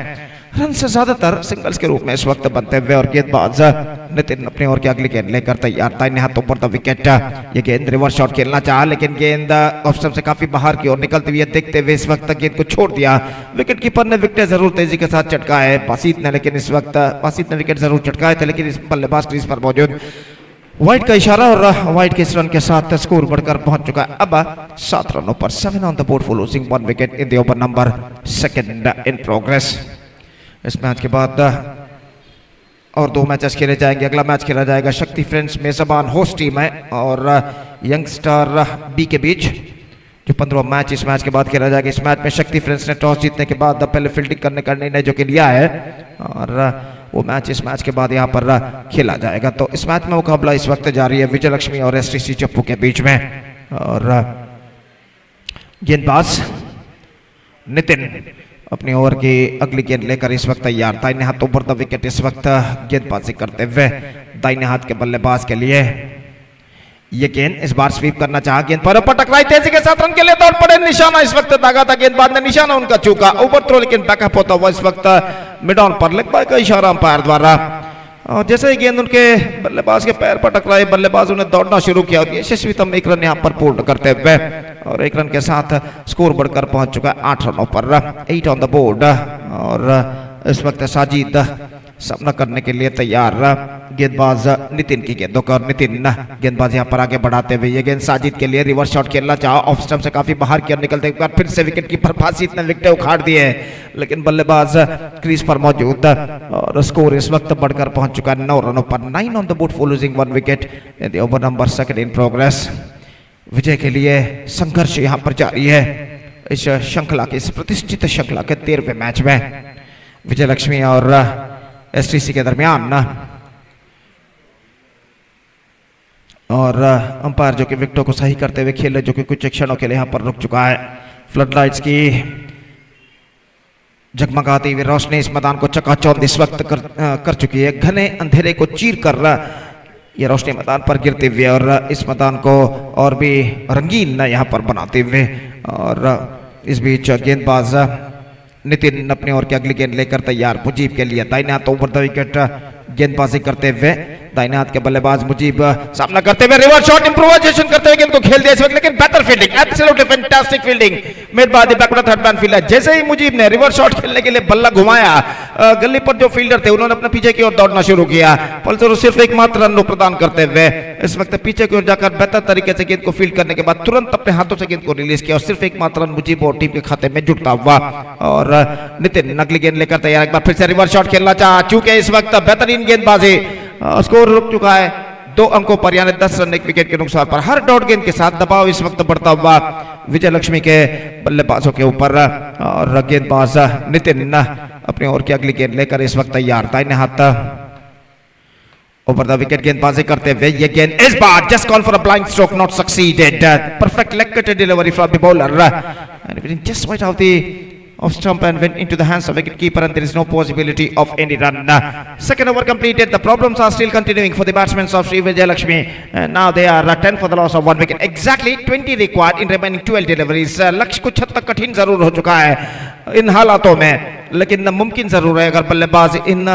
रन से ज्यादातर सिंगल्स के रूप में इस वक्त बनते हुए। और गेंदबाज नितिन अपनी ओर की अगली गेंद लेकर तैयार, दाहिने हाथ ऊपर द विकेट, ये गेंद रिवर्स शॉट खेलना चाहा लेकिन गेंद ऑफ स्टंप से काफी बाहर की ओर निकलती हुई देखते हुए इस वक्त गेंद को छोड़ दिया। विकेट कीपर ने विकेट जरूर तेजी के साथ चटका है बासित ने, लेकिन इस वक्त बासित ने विकेट जरूर चटकाए थे, लेकिन इस बल्लेबाज क्रीज पर मौजूद वाइट का इशारा और वाइट के इस रन के साथ स्कोर बढ़कर पहुंच चुका है अब 7 रनों पर, 7 on the board for losing 1 wicket in the over number 2 in progress. इस मैच के बाद और 2 मैचेस खेले जाएंगे। अगला मैच खेला जाएगा शक्ति फ्रेंड्स मेजबान होस्ट टीम है और यंगस्टार बी के बीच, जो 15वां मैच इस मैच के बाद खेला जाएगा। इस मैच में शक्ति फ्रेंड्स ने टॉस जीतने के बाद पहले फील्डिंग करने का निर्णय जो कि लिया है और वो मैच इस मैच के बाद यहाँ पर खेला जाएगा। तो इस मैच में मुकाबला इस वक्त जारी है विजय लक्ष्मी और STC जप्पू के बीच में। और गेंदबाज नितिन अपनी ओवर की अगली गेंद लेकर इस वक्त तैयार, दाहिने हाथ ओवर द विकेट इस वक्त गेंदबाजी करते हुए दाहिने हाथ के बल्लेबाज के लिए ये गेंद इस बार स्वीप करना चाहा, गेंद पर टकराई, तेजी के साथ रन के लिए दौड़ पड़े, निशाना इस वक्त दागा था, गेंदबाज ने निशाना उनका चूका, ओवर थ्रो लेकिन बैकअप होता हुआ इस वक्त मिड ऑन पर, लेग बाय का इशारा अंपायर द्वारा। और जैसे ही गेंद उनके बल्लेबाज के पैर पर टकराई, बल्लेबाज उन्हें दौड़ना शुरू किया और यशस्वीतम 1 रन यहाँ पर पूर्ण करते हुए और 1 रन के साथ स्कोर बढ़कर पहुंच चुका है 8 रनों पर, 8 ऑन द बोर्ड। और इस वक्त साजिद सामना करने के लिए तैयार, गेंदबाज नितिन की गेंदों का, नितिन गेंदबाज यहाँ पर आगे बढ़ाते हुए ये गेंद साजिद के लिए रिवर्स शॉट खेलना चाहा, ऑफ स्टंप से काफी बाहर की ओर निकलते एक बार फिर से विकेट कीपर बासित ने विकेट उखाड़ दिए, लेकिन बल्लेबाज क्रीज पर मौजूद और स्कोर इस वक्त बढ़कर पहुंच चुका है 9 रनों पर, 9 on the board for losing 1 wicket in the over number 2 in progress. विजय के लिए संघर्ष यहाँ पर जारी है इस श्रृंखला के, इस प्रतिष्ठित श्रृंखला के 13वें मैच में विजय लक्ष्मी और STC के दरमियान। और अंपायर जो कि विकेटों को सही करते हुए खेले, जो कि कुछ क्षणों के लिए यहाँ पर रुक चुका है। फ्लड लाइट्स की जगमगाती हुई रोशनी इस मैदान को चकाचौंध इस वक्त कर चुकी है, घने अंधेरे को चीर कर ये रोशनी मैदान पर गिरते हुए और इस मैदान को और भी रंगीन यहाँ पर बनाते हुए। और इस बीच गेंदबाज नितिन अपनी ओर की अगली गेंद लेकर तैयार, मुजीब के लिए दाहिने हाथ ओवर द विकेट गेंदबाजी करते हुए दाहिने हाथ के बल्लेबाज मुजीब सामना करते हुए रिवर्स शॉट इंप्रोवाइजेशन करते हुए गेंद को खेल दिया इस वक्त, लेकिन बेहतर fielding, absolutely fantastic fielding made by the backward third man fielder. जैसे ही मुजीब ने रिवर्स शॉट खेलने के लिए बल्ला घुमाया, गली पर जो फील्डर थे उन्होंने अपने पीछे की ओर दौड़ना शुरू किया, फलस्वरूप सिर्फ एकमात्र रन प्रदान करते हुए इस वक्त पीछे की ओर जाकर बेहतर तरीके से गेंद को फील्ड करने के बाद तुरंत अपने हाथों से गेंद को रिलीज किया और सिर्फ एकमात्र रन मुजीब और टीम के खाते में जुड़ता हुआ। और नितिन अगली गेंद लेकर तैयार, एक बार फिर से रिवर्स शॉट खेलना चाहा, चूंकि इस वक्त बेहतरीन गेंदबाजी, स्कोर रुक चुका है 2 अंकों पर, यानी 10 रन 1 विकेट के नुकसान पर। हर डॉट गेंद के साथ दबाव इस वक्त बढ़ता हुआ विजय लक्ष्मी के बल्लेबाजों के ऊपर। और गेंदबाज नितिन अपनी ओर की अगली गेंद लेकर इस वक्त तैयार, दाहिने हाथ ओवर द विकेट गेंदबाजी करते हुए ये गेंद इस बार just call for a blind stroke, not succeeded, perfect leg cut delivery from the bowler end just wide of the off stump and went into the hands of wicket keeper, and there is no possibility of any run. Second over completed. The problems are still continuing for the batsmen of Sri Vijay Lakshmi. Now they are 10 for the loss of 1 wicket. Exactly 20 required in remaining 12 deliveries. लक्ष्य कुछ हद तक कठिन जरूर हो चुका है इन हालातों में, लेकिन मुमकिन जरूर है अगर बल्लेबाज इन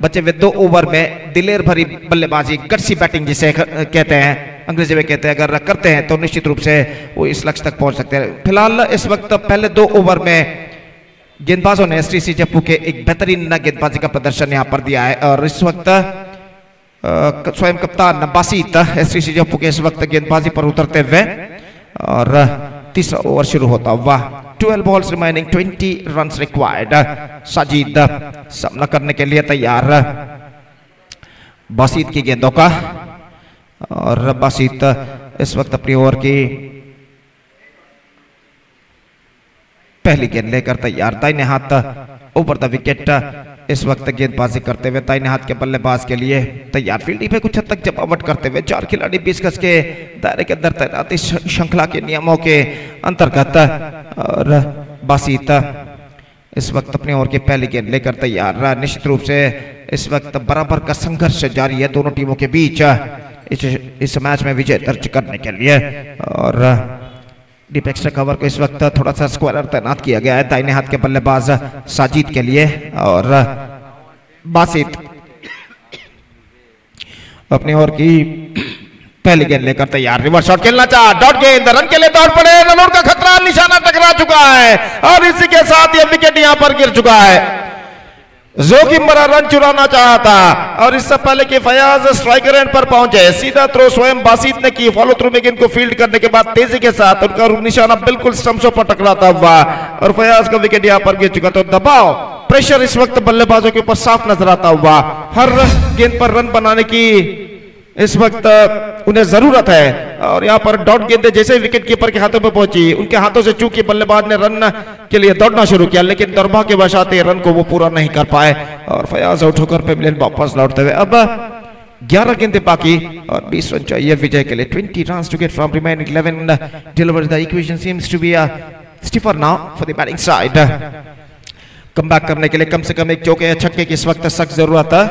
बचे हुए 2 ओवर में दिलेर भरी बल्लेबाजी, गट्सी बैटिंग जिसे कहते हैं, अंग्रेजी में कहते हैं, अगर करते हैं तो निश्चित रूप से वो इस लक्ष्य तक पहुंच सकते हैं। फिलहाल इस वक्त पहले 2 ओवर में गेंदबाजों ने एसटीसी जप्पू के एक बेहतरीन गेंदबाजी का प्रदर्शन यहां पर दिया है और इस वक्त स्वयं कप्तान बासित एसटीसी जप्पू के इस वक्त गेंदबाजी पर उतरते हुए और तीसरा ओवर शुरू होता हुआ। 12 balls remaining, 20 runs required. Sajid सामना करने के लिए तैयार बासित की गेंदों का और बासित इस वक्त अपनी ओवर की पहली गेंद लेकर तैयार। दाहिने हाथ ओवर द विकेट इस वक्त गेंदबाजी करते हुए दाहिने हाथ के बल्लेबाज के लिए तैयार। फील्डिंग पे कुछ हद तक जमावट करते हुए 4 खिलाड़ी 20 गज के दायरे के अंदर तैनात इस श्रृंखला के नियमों के अंतर्गत और बासित इस वक्त अपने ओवर की पहली गेंद लेकर तैयार। निश्चित रूप से इस वक्त बराबर का संघर्ष जारी है दोनों टीमों के बीच इस मैच में विजय दर्ज करने के लिए और डीप एक्स्ट्रा कवर को इस वक्त थोड़ा सा स्क्वायर तैनात किया गया है दाहिने हाथ के बल्लेबाज साजिद के लिए और बासित अपनी ओवर की पहली गेंद लेकर तैयार। रिवर्स शॉट खेलना चाहा, डॉट गेंद, रन के लिए दौड़ पड़े, रन आउट का खतरा, निशाना टकरा चुका है और इसी के साथ ये विकेट यहां पर गिर चुका है। जोखिम भरा रन चुराना चाहा था और इससे पहले कि फयाज स्ट्राइकर एंड पर पहुंचे, सीधा थ्रो स्वयं बासित ने की। फॉलो थ्रू में गेंद को फील्ड करने के बाद तेजी के साथ उनका निशाना बिल्कुल स्टंप्सों पर टकराता हुआ और फयाज का विकेट यहां पर गिर चुका। तो दबाव, प्रेशर इस वक्त बल्लेबाजों के ऊपर साफ नजर आता हुआ। हर गेंद पर रन बनाने की इस वक्त उन्हें जरूरत है और यहाँ पर डॉट गेंदें जैसे विकेट कीपर के हाथों में पहुंची, उनके हाथों से चूंकि बल्लेबाज ने रन के लिए दौड़ना शुरू किया लेकिन दुर्भाग्यवशात रन को वो पूरा नहीं कर पाए और फयाज आउट होकर पेविलियन वापस लौटते हुए। अब 11 गेंदें बाकी और 20 रन चाहिए विजय के लिए। 20 runs to get from remaining 11 deliveries. The equation seems to be stiffer now for the batting side. Comeback करने के लिए कम से कम एक चौके या छक्के की इस वक्त सख्त जरूरत है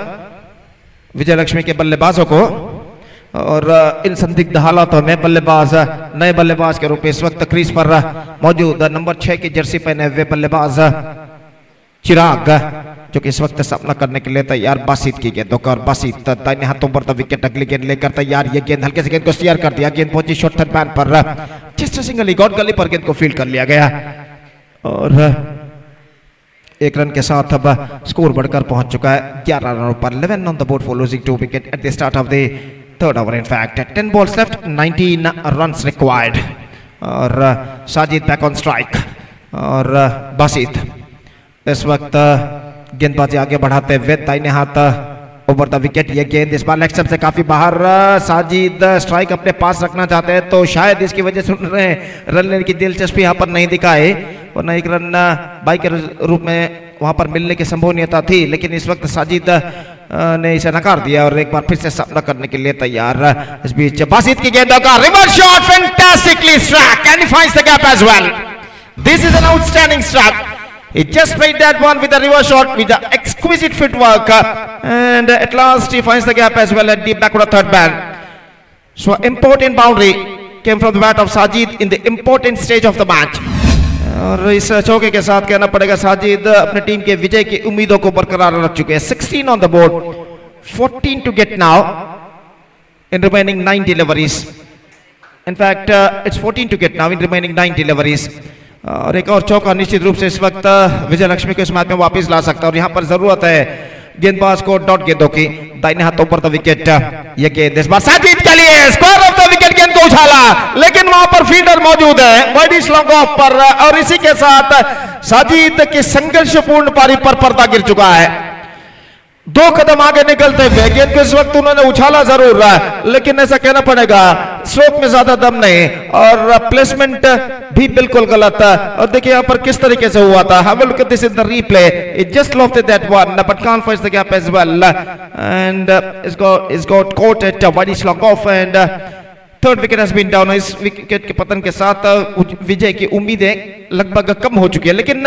विजय लक्ष्मी के बल्लेबाजों को और इन संदिग्ध हालातों में बल्लेबाज नए बल्लेबाज के रूप में इस वक्त क्रीज पर मौजूद नंबर 6 की जर्सी पहने हुए बल्लेबाज चिराग जो कि इस वक्त सामना करने के लिए तैयार। बासित की गेंदों का और बासित दाहिने हाथों पर विकेट, अगली गेंद लेकर तैयार। ये गेंद हल्के से गेंद को स्टीयर कर दिया, गेंद पहुंची शॉर्ट थर्ड मैन पर, चेस्टर सिंगल गॉड गली पर गेंद को फील्ड कर लिया गया और 1 रन के साथ अब स्कोर बढ़कर पहुंच चुका है 11 रनों पर। 11 on the board for losing 2 wickets at the start of the third over. In fact, 10 balls left, 19 runs required. और साजिद बैक ऑन स्ट्राइक और बासित इस वक्त गेंदबाजी आगे बढ़ाते हुए दाहिने हाथ ओवर द विकेट। ये गेंद इस बार लेग स्टंप से काफी बाहर। साजिद स्ट्राइक अपने पास रखना चाहते हैं तो शायद इसकी वजह से उन्होंने रन लेने की दिलचस्पी यहाँ पर नहीं दिखाई वरना 1 रन बाई के रूप में वहां पर मिलने की संभावनीयता थी लेकिन इस वक्त साजिद ने इसे नकार दिया और एक बार फिर से सामना करने के लिए तैयार। इस बीच बासित की गेंदों का reverse shot fantastically Starc and he finds the gap as well. This is an outstanding strike. He just made that one with a reverse shot with the exquisite footwork and at last he finds the gap as well at deep backward third man. So important boundary came from the bat of Sajid in the important stage of the match. और इस चौके के साथ कहना पड़ेगा साजिद अपने team के विजय की उम्मीदों को बरकरार रख चुके हैं। 16 on the board, 14 to get now in remaining 9 deliveries. In fact, it's 14 to get now in remaining 9 deliveries. और एक और चौका निश्चित रूप से इस वक्त विजय लक्ष्मी को इस मैच में वापस ला सकता है और यहाँ पर जरूरत है गेंदबाज को डॉट गेंदों की। दाहिने हाथों पर द विकेट, ये गेंद इस बार साजिद के लिए स्क्वायर ऑफ द विकेट, गेंद को उछाला लेकिन वहां पर फील्डर मौजूद है वाइड लॉन्ग ऑफ पर और इसी के साथ साजिद की संघर्षपूर्ण पारी पर पर्दा गिर चुका है। 2 कदम आगे निकलते हुए गेंद को इस वक्त उन्होंने उछाला जरूर रहा लेकिन ऐसा कहना पड़ेगा स्ट्रोक में ज्यादा दम नहीं और प्लेसमेंट भी बिल्कुल गलत है। और देखिए यहाँ पर किस तरीके से हुआ था। Have a look at this in the replay. It just lofted that one but can't find the gap as well and it's got caught at wide long off and third wicket has been down. इस wicket के पतन के साथ विजय की उम्मीदें लगभग कम हो चुकी है लेकिन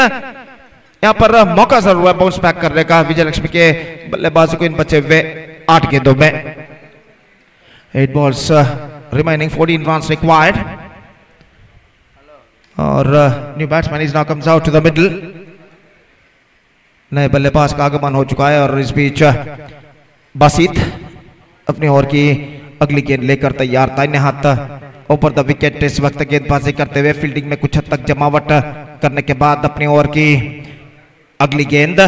यहाँ पर मौका जरूर है बाउंस बैक करने का विजय लक्ष्मी के बल्लेबाजों को इन बचे हुए 8 गेंदों में। 8 balls remaining, 14 runs required और new batsman is now comes out to the middle नए बल्लेबाज का आगमन हो चुका है और इस बीच बासित अपनी ओर की अगली गेंद लेकर तैयार। दाहिने हाथ ऊपर द विकेट इस वक्त गेंदबाजी करते हुए फील्डिंग में कुछ हद तक जमावट करने के बाद अपनी ओर की अगली गेंद।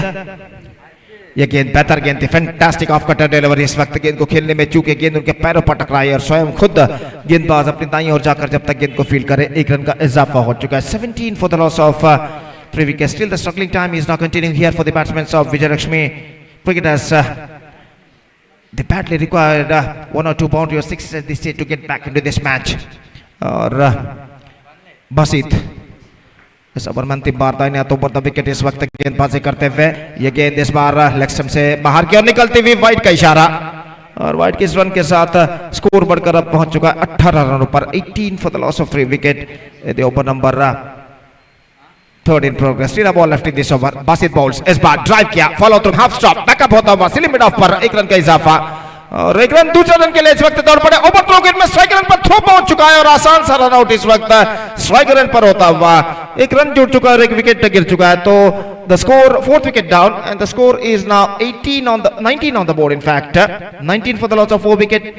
यह गेंद बेहतर गेंद थी, फैंटास्टिक ऑफ कटर डिलीवरी। इस वक्त गेंद को खेलने में चूके गेंद उनके पैरों पर टकराई और स्वयं खुद गेंदबाज अपनी दाईं ओर जाकर जब तक गेंद को फील्ड करे 1 रन का इजाफा हो चुका है। 17 for the loss of 3 wickets. Still the struggling time is now continuing here for the batsmen of Vijay Lakshmi. Cricketers they badly required 1 or 2 boundaries or 6 at this stage to get back into this match. और बासित इस over में अंतिम बार दाहिने हाथों पर the wicket इस वक्त गेंदबाजी करते हुए ये गेंद इस बार लेग स्टंप से बाहर की ओर निकलती हुई वाइड का इशारा और वाइड के इस रन के साथ स्कोर बढ़कर अब पहुंच चुका है 18 रनों पर। 18 for the loss of 3 wicket. The over number 3rd in progress. Still a ball left in this over. Basit bowls. इस बार ड्राइव किया, follow through half stop, backup होता हुआ सिली मिड ऑफ पर 1 रन का इजाफा और 1 रन दूसरे रन के लिए इस वक्त दौड़ पड़े। ओवर थ्रो गेंद में स्ट्राइक रन पर थ्रो पहुंच चुका है और आसान सा रन आउट इस वक्त स्ट्राइक रन पर होता हुआ 1 रन जुड़ चुका है और 1 विकेट गिर चुका है। तो the score 4th wicket down and the score is now 19 on the board. In fact 19 for the loss of 4 wicket.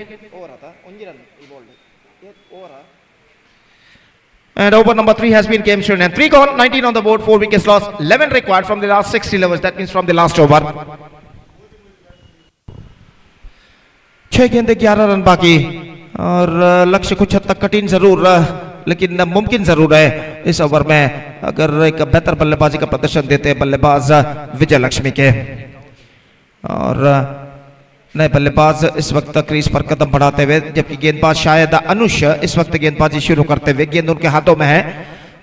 And over number 3 has been came soon and 3 gone, 19 on the board, 4 wickets lost, 11 required from the last 60 overs. That means from the last over. 6 गेंदे 11 run बाकी और लक्ष्य कुछ हद तक कठिन जरूर लेकिन मुमकिन जरूर है इस ओवर में अगर एक बेहतर बल्लेबाजी का प्रदर्शन देते हैं बल्लेबाज विजय लक्ष्मी के। और नए बल्लेबाज इस वक्त क्रीज पर कदम बढ़ाते हुए जबकि गेंदबाज शायद अनुष इस वक्त गेंदबाजी शुरू करते हुए, गेंद उनके हाथों में है,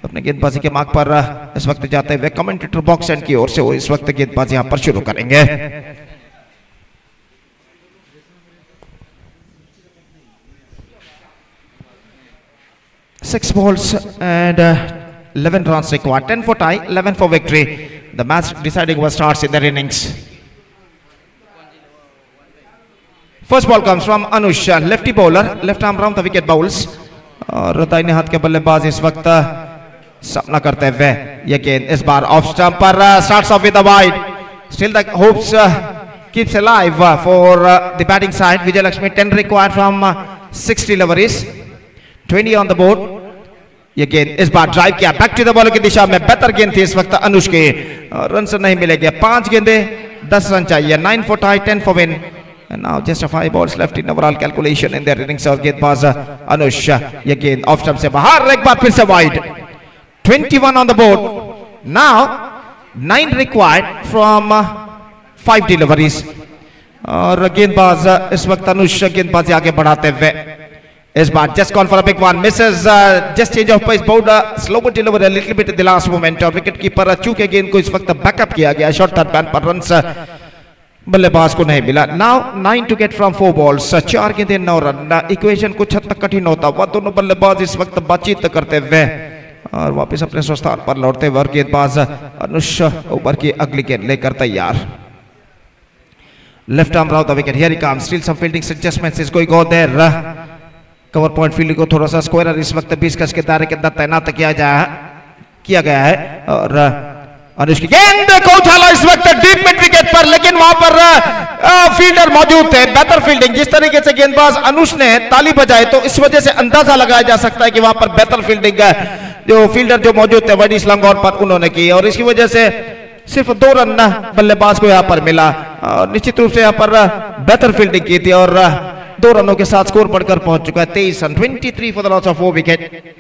अपने गेंदबाजी के मार्ग पर इस वक्त जाते हुए कमेंटेटर बॉक्स एंड की ओर से वो इस वक्त गेंदबाजी यहां पर शुरू करेंगे। Six balls and 11 runs required, 10 for tie, 11 for victory. The match deciding over starts in their innings. First ball comes from Anush, lefty bowler, left arm round the wicket bowls. और दाहिने हाथ के बल्लेबाज इस वक्त सामना करते हुए ये गेंद इस बार ऑफ स्टंप पर starts off with a wide. Still the hopes keeps alive for the batting side. Vijay Lakshmi 10 required from 60 deliveries, 20 on the board. ये गेंद इस बार ड्राइव किया बैक टू द बॉल की दिशा में, बेहतर गेंद थी इस वक्त अनुष के, रन से नहीं मिलेंगे, 5 गेंदे 10 रन चाहिए, 9 for tie, 10 for win. And now just 5 balls left in overall calculation in their innings और गेंदबाज अनुष ये गेंद ऑफ स्टंप से बाहर, एक बार फिर से wide, 21 on the board. Now 9 required from 5 deliveries और गेंदबाज इस वक्त अनुष गेंदबाजी आगे बढ़ाते हुए इस बार just gone for a big one, misses, just change of pace, bowled slow delivery a little bit at the last moment और विकेट कीपर चूके गेंद को इस वक्त बैकअप किया गया, शॉर्ट थर्ड बैन पर रन बल्लेबाज को नहीं मिला। Now 9 to get from 4 balls, 4 गेंदे 9 रन। इक्वेशन कुछ हद तक कठिन होता हुआ दोनों बल्लेबाज इस वक्त बातचीत करते हुए और वापस अपने स्थान पर लौटते हुए और गेंदबाज अनुष ऊपर की अगली गेंद लेकर तैयार। Left arm round the wicket, here he comes, still some fielding adjustments is going on there. Cover point fielding को थोड़ा सा स्क्वायर इस वक्त 20 गज के दायरे के अंदर तैनात किया गया है और अनुष की गेंद को उछाला इस वक्त डीप मिड विकेट पर, लेकिन वहां पर फील्डर मौजूद थे, बेहतर फील्डिंग। जिस तरीके से गेंदबाज अनुष ने ताली बजाई तो इस वजह से अंदाजा लगाया जा सकता है कि वहां पर बेहतर फील्डिंग जो फील्डर जो मौजूद थे वाइड लॉन्ग ऑन पर उन्होंने की और इसकी वजह से सिर्फ 2 रन बल्लेबाज को यहां पर मिला और निश्चित रूप से यहां पर बेहतर फील्डिंग की थी और 2 रनों के साथ स्कोर बढ़कर पहुंच चुका है 23 run, 23 for the loss of 4 wicket.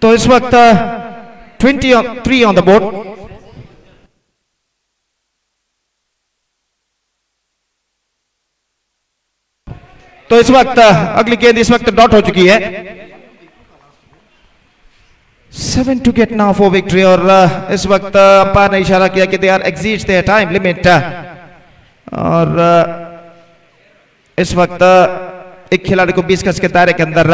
तो इस वक्त 23 ऑन द बोर्ड। तो इस वक्त अगली गेंद इस वक्त डॉट हो चुकी है, 7 to get now for victory और इस वक्त अंपायर ने इशारा किया कि they are exceeds their time limit और इस वक्त एक खिलाड़ी को 20 गज के दायरे के अंदर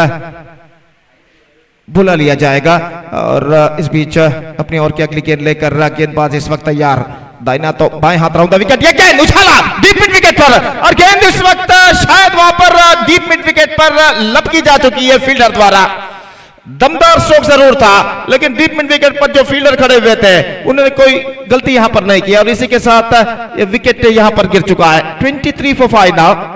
बुला लिया जाएगा। और इस बीच अपनी ओर की अगली गेंद लेकर गेंदबाज इस वक्त तैयार, दाहिना तो बाएं हाथ राउंड द विकेट, ये गेंद उछाला डीप मिड विकेट पर, और गेंद इस वक्त शायद वहां पर डीप मिड विकेट पर लपकी जा चुकी है फील्डर द्वारा। दमदार स्ट्रोक जरूर था, लेकिन डीप मिड विकेट पर जो फील्डर खड़े हुए थे उन्होंने कोई गलती यहां पर नहीं की, और इसी के साथ ये विकेट यहां पर गिर चुका है। 23 for 5 नाउ।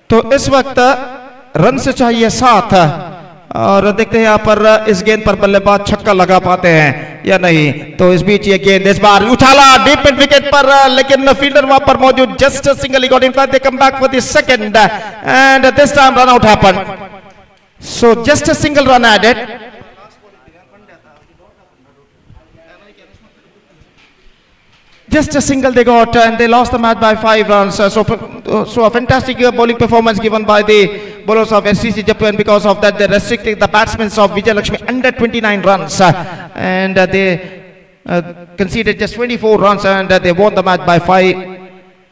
तो इस वक्त रन से चाहिए 7, और देखते हैं यहां पर इस गेंद पर बल्लेबाज छक्का लगा पाते हैं या नहीं। तो इस बीच ये गेंद इस बार उछाला डीप मिड विकेट पर, लेकिन फील्डर वहां पर मौजूद, just single got in front, they come back for the second and this time run out happened, so just a single run added. Just a single they got, and they lost the match by 5 runs. So a fantastic bowling performance given by the bowlers of STC Japu, and because of that they restricted the batsmen of Vijay Lakshmi under 29 runs, and they conceded just 24 runs, and they won the match by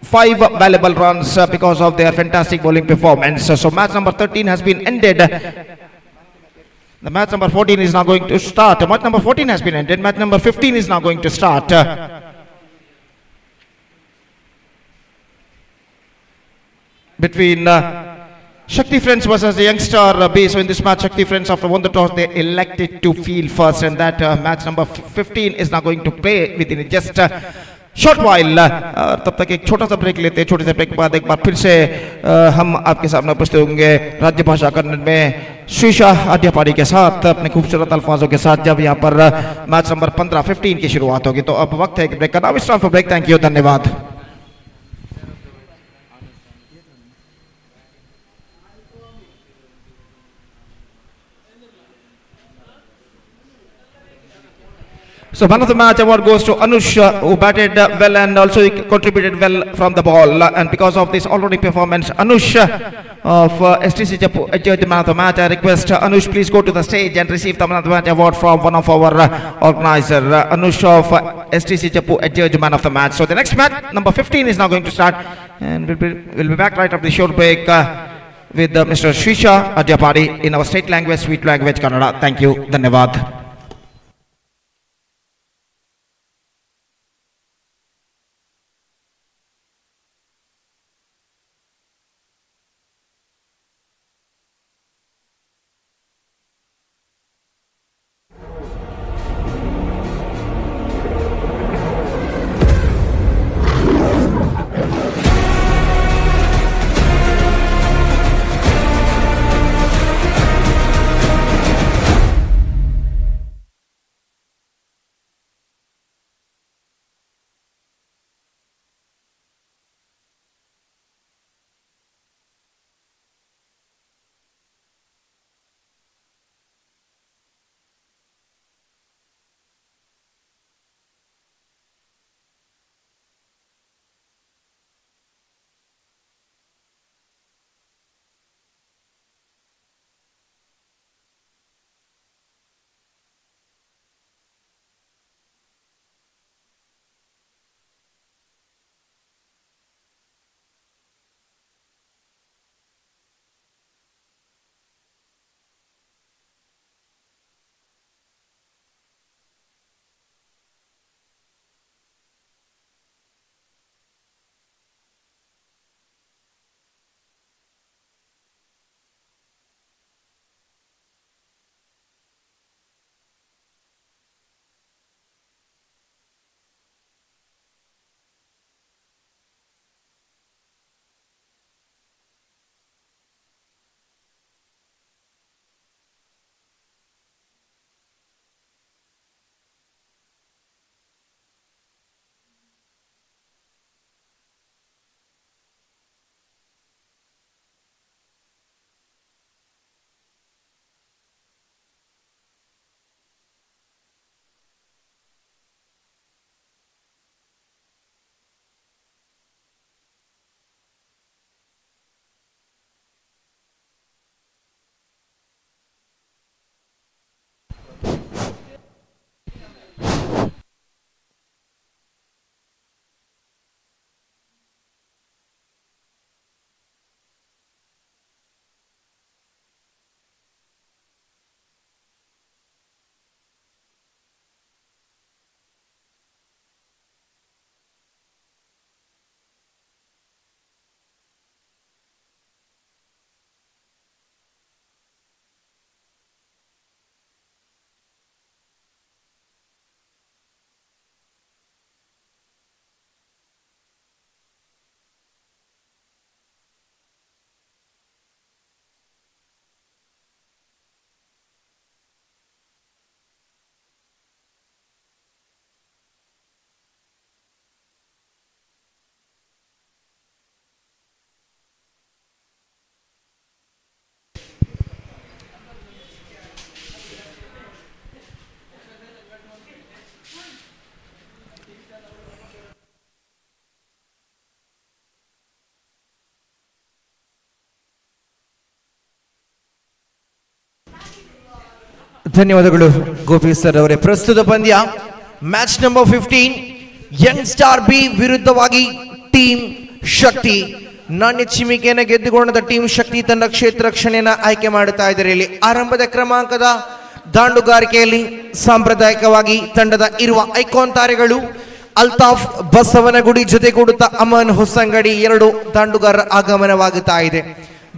5 valuable runs because of their fantastic bowling performance. So match number 13 has been ended. The match number 14 is now going to start. Match number 14 has been ended. Match number 15 is now going to start. Between Shakthi Friends versus the Youngstar B. So in this match, Shakthi Friends, after won the toss, they elected to field first, and that match number 15 is now going to play within just short while. तब तक एक छोटा सा break लेते हैं। छोटे से break के बाद एक बार फिर से हम आपके सामने उपस्थित होंगे राज्य भाषा कन्नड़ में श्रीशा आद्यापाड़ी के साथ अपने खूबसूरत अल्फाजों के साथ, जब यहाँ पर मैच नंबर 15 की शुरुआत होगी। तो अब वक्त है एक ब्रेक का। Now it's time for break. Thank you, धन्यवाद। So man of the match award goes to Anush, who batted well and also contributed well from the ball. And because of this already performance, Anush of STC Japu adjudged the man of the match. I request Anush please go to the stage and receive the man of the match award from one of our organizer. Anush of STC Japu adjudged man of the match. So the next match, number 15, is now going to start, and we'll be back right after the short break with Mr. Shrisha Adyapadi in our state language, sweet language, Kannada. Thank you. Dhanyavad. ಧನ್ಯವಾದಗಳು Gopi sir ಅವರೇ. ಪ್ರಸ್ತುತ ಪಂದ್ಯ match number 15 Young star B ವಿರುದ್ಧವಾಗಿ team ಶಕ್ತಿ. ನಾಣ್ಯ ಚಿಮಿಕೆಯನ್ನು ಗೆದ್ದುಕೊಂಡ team ಶಕ್ತಿ ತನ್ನ ಕ್ಷೇತ್ರ ರಕ್ಷಣೆಯನ್ನು ಆಯ್ಕೆ ಮಾಡುತ್ತಾ ಇದ್ದಾರೆ. ಇಲ್ಲಿ ಆರಂಭದ ಕ್ರಮಾಂಕದ ದಾಂಡುಗಾರಿಕೆಯಲ್ಲಿ ಸಾಂಪ್ರದಾಯಿಕವಾಗಿ ತಂಡದ ಇರುವ ಐಕಾನ್ ತಾರೆಗಳು ಅಲ್ತಾಫ್ ಬಸವನಗುಡಿ ಜೊತೆಗೂಡುತ್ತಾ ಅಮನ್ ಹೊಸಂಗಡಿ ಎರಡು ದಾಂಡುಗಾರರ ಆಗಮನವಾಗುತ್ತಾ ಇದೆ.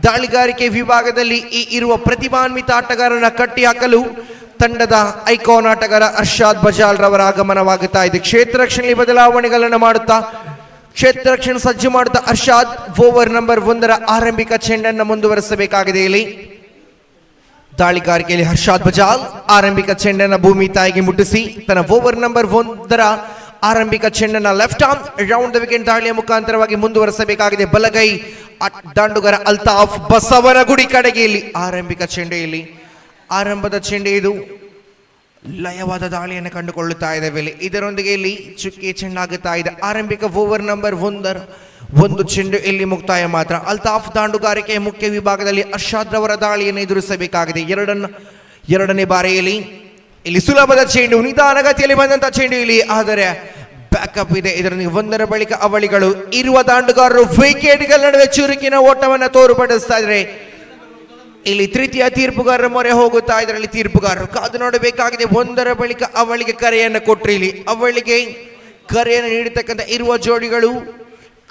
ದಾಳಿಗಾರಿಕೆ ವಿಭಾಗದಲ್ಲಿ ಈ ಇರುವ ಪ್ರತಿಭಾನ್ವಿತ ಆಟಗಾರನ ಕಟ್ಟಿ ಹಾಕಲು ತಂಡದ ಐಕಾನ್ ಆಟಗಾರ ಅರ್ಷಾದ್ ಬಜಾಲ್ ರವರ ಆಗಮನವಾಗುತ್ತಾ ಇದೆ. ಕ್ಷೇತ್ರ ರಕ್ಷಣೆಯಲ್ಲಿ ಬದಲಾವಣೆಗಳನ್ನು ಮಾಡುತ್ತಾ ಕ್ಷೇತ್ರ ರಕ್ಷಣೆ ಸಜ್ಜು ಮಾಡುತ್ತಾ ಅರ್ಷಾದ್ ಓವರ್ ನಂಬರ್ 1 ಆರಂಭಿಕ ಚೆಂಡನ್ನು ಮುಂದುವರಿಸಬೇಕಾಗಿದೆ. ಇಲ್ಲಿ ದಾಳಿಗಾರಿಕೆಯಲ್ಲಿ ಹರ್ಷಾದ್ ಬಜಾಲ್ ಆರಂಭಿಕ ಚೆಂಡನ್ನು ಭೂಮಿ ತಾಯಿಗೆ ಮುಟ್ಟಿಸಿ ತನ್ನ ಓವರ್ ನಂಬರ್ 1 ಆರಂಭಿಕ ಚೆಂಡನ್ನು left arm round the wicket ದಾಳಿಯ ಮುಖಾಂತರವಾಗಿ ಮುಂದುವರಿಸಬೇಕಾಗಿದೆ. ಬಲಗೈ ದಾಂಡುಗಾರ ಅಲ್ತಾಫ್ ಬಸವನಗುಡಿ ಕಡೆಗೆ ಇಲ್ಲಿ ಆರಂಭಿಕ ಚೆಂಡು. ಇಲ್ಲಿ ಆರಂಭದ ಚೆಂಡು ಇದು ಲಯವಾದ ದಾಳಿಯನ್ನು ಕಂಡುಕೊಳ್ಳುತ್ತಾ ಇದ್ದೇವೆ. ಇದರೊಂದಿಗೆ ಇಲ್ಲಿ ಚುಕ್ಕಿ ಚೆಂಡಾಗುತ್ತಾ ಇದೆ. ಆರಂಭಿಕ ಓವರ್ ನಂಬರ್ 1 ಚೆಂಡು ಇಲ್ಲಿ ಮುಕ್ತಾಯ ಮಾತ್ರ. ಅಲ್ತಾಫ್ ದಾಂಡುಗಾರಿಕೆಯ ಮುಖ್ಯ ವಿಭಾಗದಲ್ಲಿ ಅರ್ಷಾದ್ ರವರ ದಾಳಿಯನ್ನು ಎದುರಿಸಬೇಕಾಗಿದೆ. ಎರಡನೇ ಬಾರಿಯಲ್ಲಿ ಇಲ್ಲಿ ಸುಲಭದ ಚೆಂಡು, ನಿಧಾನಗತಿಯಲ್ಲಿ ಬಂದಂತಹ ಚೆಂಡು ಇಲ್ಲಿ, ಆದರೆ ಬ್ಯಾಕಪ್ ಇದೆ. ಇದರೊಂದಿಗೆ 1 ಬಳಿಕ ಅವಳಿಗಳು ಇರುವ ದಾಂಡುಗಾರರು ವಿಕೆಟ್ಗಳ ನಡುವೆ ಚುರುಕಿನ ಓಟವನ್ನು ತೋರ್ಪಡಿಸ್ತಾ ಇದ್ದಾರೆ. ಇಲ್ಲಿ ತೃತೀಯ ತೀರ್ಪುಗಾರರ ಮೊರೆ ಹೋಗುತ್ತಾ ಇದ್ದಾರೆ. ಇಲ್ಲಿ ತೀರ್ಪುಗಾರರು ಕಾದು ನೋಡಬೇಕಾಗಿದೆ. 1 ಬಳಿಕ ಅವಳಿಗೆ ಕರೆಯನ್ನು ಕೊಟ್ಟರು. ಇಲ್ಲಿ ಅವಳಿಗೆ ಕರೆಯನ್ನು ನೀಡತಕ್ಕಂಥ ಇರುವ ಜೋಡಿಗಳು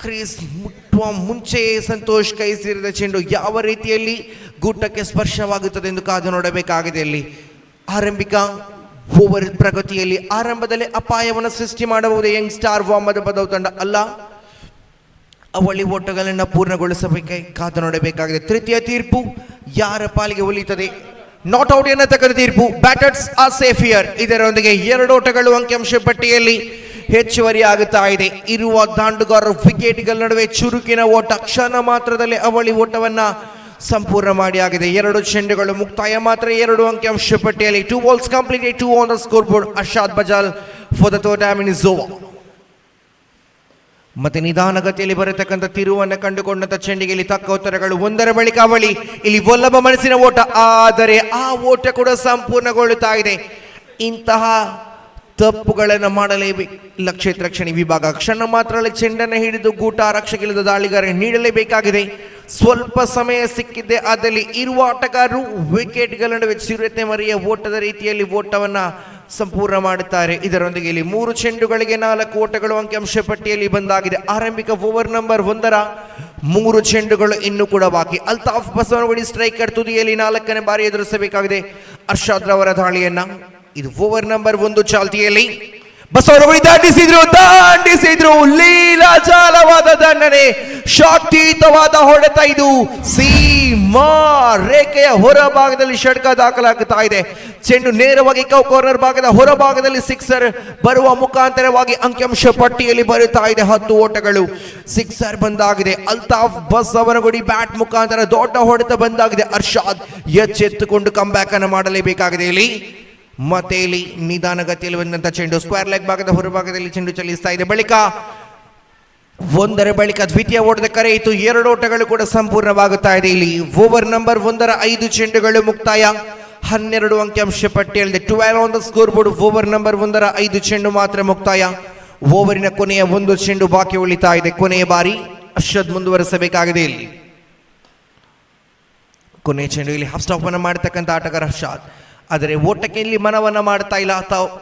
ಕ್ರೀಸ್ ಮುಟ್ಟುವ ಮುಂಚೆಯೇ ಸಂತೋಷ್ ಕೈ ಸೇರಿದ ಚೆಂಡು ಯಾವ ರೀತಿಯಲ್ಲಿ ಗೂಟಕ್ಕೆ ಸ್ಪರ್ಶವಾಗುತ್ತದೆ ಎಂದು ಕಾದು ನೋಡಬೇಕಾಗಿದೆ. ಇಲ್ಲಿ ಆರಂಭಿಕ ಓವರ್ ಪ್ರಗತಿಯಲ್ಲಿ ಆರಂಭದಲ್ಲಿ ಅಪಾಯವನ್ನು ಸೃಷ್ಟಿ ಮಾಡಬಹುದು ಯಂಗ್ ಸ್ಟಾರ್ ವಾಮದ ಬದವು ತಂಡ ಅಲ್ಲ. ಅವಳಿ ಓಟಗಳನ್ನು ಪೂರ್ಣಗೊಳಿಸಬೇಕಾಗಿ ಕಾದು ನೋಡಬೇಕಾಗಿದೆ. ತೃತೀಯ ತೀರ್ಪು ಯಾರ ಪಾಲಿಗೆ ಒಲಿಯುತ್ತದೆ? ನಾಟ್ ಔಟ್ ಎನ್ನತಕ್ಕಂಥ ತೀರ್ಪು. Batters are safe here. ಇದರೊಂದಿಗೆ 2 ಓಟಗಳು ಅಂಕಿಅಂಶ ಪಟ್ಟಿಯಲ್ಲಿ ಹೆಚ್ಚುವರಿ ಆಗುತ್ತಾ ಇದೆ. ಇರುವ ದಾಂಡುಗಾರರು ವಿಕೆಟ್ಗಳ ನಡುವೆ ಚುರುಕಿನ ಓಟ ಕ್ಷಣ ಮಾತ್ರದಲ್ಲಿ ಅವಳಿ ಓಟವನ್ನ ಸಂಪೂರ್ಣ ಮಾಡಿ ಆಗಿದೆ. 2 ಚೆಂಡುಗಳು ಮುಕ್ತಾಯ ಮಾತ್ರ. 2 ಅಂಕಿಅಂಶ ಪಟ್ಟಿಯಲ್ಲಿ 2 balls completed, 2 on the scoreboard. Arshad Bajal for the third time in is over. ಮತ್ತೆ ನಿಧಾನಗತಿಯಲ್ಲಿ ಬರತಕ್ಕಂಥ ತಿರುವನ್ನು ಕಂಡುಕೊಂಡಂತ ಚೆಂಡಿಗೆ ಇಲ್ಲಿ ತಕ್ಕ ಉತ್ತರಗಳು. 1 ಬಳಿಕ ಅವಳಿ ಇಲ್ಲಿ ಒಲ್ಲಭ ಮನಸ್ಸಿನ ಓಟ, ಆದರೆ ಆ ಓಟ ಕೂಡ ಸಂಪೂರ್ಣಗೊಳ್ಳುತ್ತಾ ಇದೆ. ಇಂತಹ ತಪ್ಪುಗಳನ್ನು ಮಾಡಲೇಬೇಕು ಕ್ಷೇತ್ರ ರಕ್ಷಣೆ ವಿಭಾಗ. ಕ್ಷಣ ಮಾತ್ರ ಚೆಂಡನ್ನು ಹಿಡಿದು ಗೂಟ ಆರಕ್ಷಕಿಲ್ಲದ ದಾಳಿಗಾರ ನೀಡಲೇಬೇಕಾಗಿದೆ. ಸ್ವಲ್ಪ ಸಮಯ ಸಿಕ್ಕಿದ್ದೆ ಆದಲ್ಲಿ ಇರುವ ಆಟಗಾರರು ವಿಕೆಟ್ಗಳ ನಡುವೆ ಚಿರತೆ ಮರಿಯ ಓಟದ ರೀತಿಯಲ್ಲಿ ಓಟವನ್ನ ಸಂಪೂರ್ಣ ಮಾಡುತ್ತಾರೆ. ಇದರೊಂದಿಗೆ ಇಲ್ಲಿ 3 ಚೆಂಡುಗಳಿಗೆ 4 ಓಟಗಳು ಅಂಕಿಅಂಶ ಪಟ್ಟಿಯಲ್ಲಿ ಬಂದಾಗಿದೆ. ಆರಂಭಿಕ ಓವರ್ ನಂಬರ್ 1 3 ಚೆಂಡುಗಳು ಇನ್ನೂ ಕೂಡ ಬಾಕಿ. ಅಲ್ತಾಫ್ ಬಸವನಗುಡಿ ಸ್ಟ್ರೈಕರ್ ತುದಿಯಲ್ಲಿ 4ನೇ ಬಾರಿ ಎದುರಿಸಬೇಕಾಗಿದೆ ಅರ್ಷಾದ್ ರವರ ದಾಳಿಯನ್ನ. ಇದು ಓವರ್ ನಂಬರ್ 1 ಚಾಲ್ತಿಯಲ್ಲಿ ಬಸವನಗುಡಿ ದಾಂಡಿಸಿದ್ರು ಲೀಲಾಜಾಲವಾದ ದಂಡನೆ, ಶಾಕ್ತಿಯುತವಾದ ಹೊಡೆತ. ಇದು ಸೀಮಾ ರೇಖೆಯ ಹೊರಭಾಗದಲ್ಲಿ ಷಡ್ಕ ದಾಖಲಾಗುತ್ತಾ ಇದೆ. ಚೆಂಡು ನೇರವಾಗಿ ಕಾರ್ನರ್ ಭಾಗದ ಹೊರಭಾಗದಲ್ಲಿ ಸಿಕ್ಸರ್ ಬರುವ ಮುಖಾಂತರವಾಗಿ ಅಂಕಿಅಂಶ ಪಟ್ಟಿಯಲ್ಲಿ ಬರುತ್ತಾ ಇದೆ. 10 ಓಟಗಳು. ಸಿಕ್ಸರ್ ಬಂದಾಗಿದೆ. ಅಲ್ತಾಫ್ ಬಸವನಗುಡಿ ಬ್ಯಾಟ್ ಮುಖಾಂತರ ದೊಡ್ಡ ಹೊಡೆತ ಬಂದಾಗಿದೆ. ಅರ್ಷಾದ್ ಎಚ್ಚೆತ್ತುಕೊಂಡು ಕಂಬ್ಯಾಕ್ ಅನ್ನು ಮಾಡಲೇಬೇಕಾಗಿದೆ. ಇಲ್ಲಿ ಮತ್ತೆ ಇಲ್ಲಿ ನಿಧಾನಗತಿಯಲ್ಲಿ ಬಂದಂತ ಚೆಂಡು ಸ್ಕ್ವೇರ್ ಲೆಗ್ ಭಾಗದ ಹೊರಭಾಗದಲ್ಲಿ ಚೆಂಡು ಚಲಿಸ್ತಾ ಇದೆ. ಬಳಿಕ 1 ಬಳಿಕ ದ್ವಿತೀಯ ಓಟದ ಕರೆ ಇತ್ತು. 2 ಓಟಗಳು ಕೂಡ ಸಂಪೂರ್ಣವಾಗುತ್ತಾ ಇದೆ. ಇಲ್ಲಿ ಓವರ್ ನಂಬರ್ 1 5 ಚೆಂಡುಗಳು ಮುಕ್ತಾಯ. 12 ಅಂಕಿಅಂಶ ಪಟ್ಟಿಯಲ್ಲಿದೆ. 12 on the score board. Over number 1 5 ಚೆಂಡು ಮಾತ್ರ ಮುಕ್ತಾಯ. ಓವರಿನ ಕೊನೆಯ 1 ಚೆಂಡು ಬಾಕಿ ಉಳಿತಾ ಇದೆ. ಕೊನೆಯ ಬಾರಿ ಅರ್ಷದ್ ಮುಂದುವರಿಸಬೇಕಾಗಿದೆ. ಇಲ್ಲಿ ಕೊನೆಯ ಚೆಂಡು ಇಲ್ಲಿ ಹಾಫ್ ಸ್ಟಾಪ್ ಅನ್ನು ಮಾಡತಕ್ಕಂಥ ಆಟಗಾರ ಅರ್ಷಾದ್, ಆದರೆ ಓಟಕ್ಕೆ ಇಲ್ಲಿ ಮನವನ್ನ ಮಾಡ್ತಾ ಇಲ್ಲ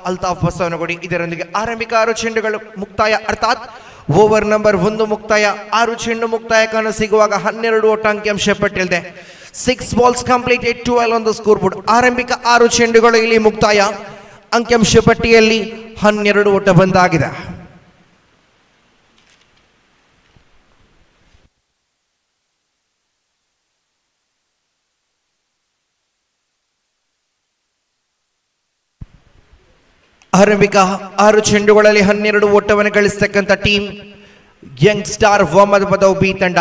ಅಲ್ತಾಫ್ ಬಸವನಗುಡಿ. ಇದರೊಂದಿಗೆ ಆರಂಭಿಕ 6 ಚೆಂಡುಗಳು ಮುಕ್ತಾಯ, ಅರ್ಥಾತ್ ಓವರ್ ನಂಬರ್ 1 ಮುಕ್ತಾಯ. 6 ಚೆಂಡು ಮುಕ್ತಾಯ ಕಾಣ ಸಿಗುವಾಗ 12 ಓಟ ಅಂಕಿಅಂಶ ಪಟ್ಟಿಯಲ್ಲಿದೆ. 6 balls completed, 12 on the scoreboard. ಆರಂಭಿಕ 6 ಚೆಂಡುಗಳು ಇಲ್ಲಿ ಮುಕ್ತಾಯ. ಅಂಕಿಅಂಶ ಪಟ್ಟಿಯಲ್ಲಿ 12 ಓಟ ಬಂದಾಗಿದೆ. ಆರಂಭಿಕ 6 ಚೆಂಡುಗಳಲ್ಲಿ 12 ಓಟವನ್ನು ಗಳಿಸತಕ್ಕಂಥ ಟೀಮ್ ಯಂಗ್ ಸ್ಟಾರ್ ವಾಮದ ಬದವು ಬಿ ತಂಡ.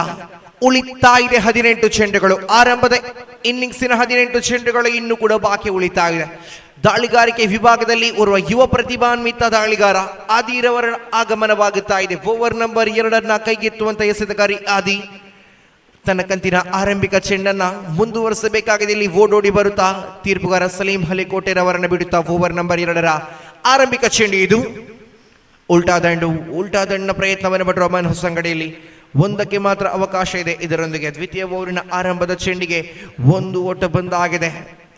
ಉಳಿತಾ ಇದೆ 18 ಚೆಂಡುಗಳು. ಆರಂಭದ ಇನ್ನಿಂಗ್ಸಿನ 18 ಚೆಂಡುಗಳು ಇನ್ನೂ ಕೂಡ ಬಾಕಿ ಉಳಿತಾ ಇದೆ. ದಾಳಿಗಾರಿಕೆ ವಿಭಾಗದಲ್ಲಿ ಓರ್ವ ಯುವ ಪ್ರತಿಭಾನ್ವಿತ ದಾಳಿಗಾರ ಆದಿರವರ ಆಗಮನವಾಗುತ್ತಾ ಇದೆ. ಓವರ್ ನಂಬರ್ 2 ಕೈಗೆತ್ತುವಂತ ಎಸೆತಗಾರಿ ಆದಿ ತನ್ನ ಕಂತಿನ ಆರಂಭಿಕ ಚೆಂಡನ್ನ ಮುಂದುವರಿಸಬೇಕಾಗಿದೆ. ಇಲ್ಲಿ ಓಡೋಡಿ ಬರುತ್ತಾ ತೀರ್ಪುಗಾರ ಸಲೀಂ ಹಲೇಕೋಟೆರವರನ್ನು ಬಿಡುತ್ತಾ ಓವರ್ ನಂಬರ್ 2 ಆರಂಭಿಕ ಚೆಂಡು. ಇದು ಉಲ್ಟಾ ದಂಡಿನ ಪ್ರಯತ್ನವನ್ನು ಪಟ್ಟರು ಅಮನ್ ಹೊಸಂಗಡಿಯಲ್ಲಿ. ಒಂದಕ್ಕೆ ಮಾತ್ರ ಅವಕಾಶ ಇದೆ. ಇದರೊಂದಿಗೆ ದ್ವಿತೀಯ ಓವರಿನ ಆರಂಭದ ಚೆಂಡಿಗೆ 1 ಓಟ ಬಂದಾಗಿದೆ.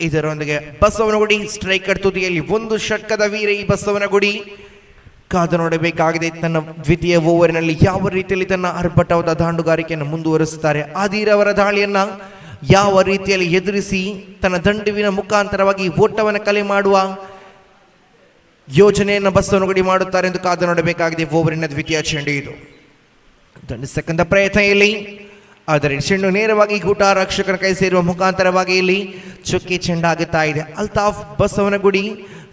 ಇದರೊಂದಿಗೆ ಬಸವನಗುಡಿ ಸ್ಟ್ರೈಕರ್ ತುದಿಯಲ್ಲಿ 1 ಷಟ್ಕದ ವೀರ ಈ ಬಸವನಗುಡಿ. ಕಾದು ನೋಡಬೇಕಾಗಿದೆ ತನ್ನ ದ್ವಿತೀಯ ಓವರಿನಲ್ಲಿ ಯಾವ ರೀತಿಯಲ್ಲಿ ತನ್ನ ಆರ್ಭಟವಾದ ದಾಂಡುಗಾರಿಕೆಯನ್ನು ಮುಂದುವರಿಸುತ್ತಾರೆ. ಆದಿರವರ ದಾಳಿಯನ್ನ ಯಾವ ರೀತಿಯಲ್ಲಿ ಎದುರಿಸಿ ತನ್ನ ದಂಡುವಿನ ಮುಖಾಂತರವಾಗಿ ಓಟವನ್ನು ಕಲೆ ಮಾಡುವ ಯೋಜನೆಯನ್ನು ಬಸವನಗುಡಿ ಮಾಡುತ್ತಾರೆ ಎಂದು ಕಾದು ನೋಡಬೇಕಾಗಿದೆ. ಓವರಿನ ದ್ವಿತೀಯ ಚೆಂಡು ಇದು. ದಂಡಿಸತಕ್ಕಂಥ ಪ್ರಯತ್ನ ಇಲ್ಲಿ, ಆದರೆ ಚೆಂಡು ನೇರವಾಗಿ ಗೂಟ ರಕ್ಷಕನ ಕೈ ಸೇರುವ ಮುಖಾಂತರವಾಗಿ ಇಲ್ಲಿ ಚುಕ್ಕಿ ಚೆಂಡಾಗುತ್ತಾ ಇದೆ. ಅಲ್ತಾಫ್ ಬಸವನಗುಡಿ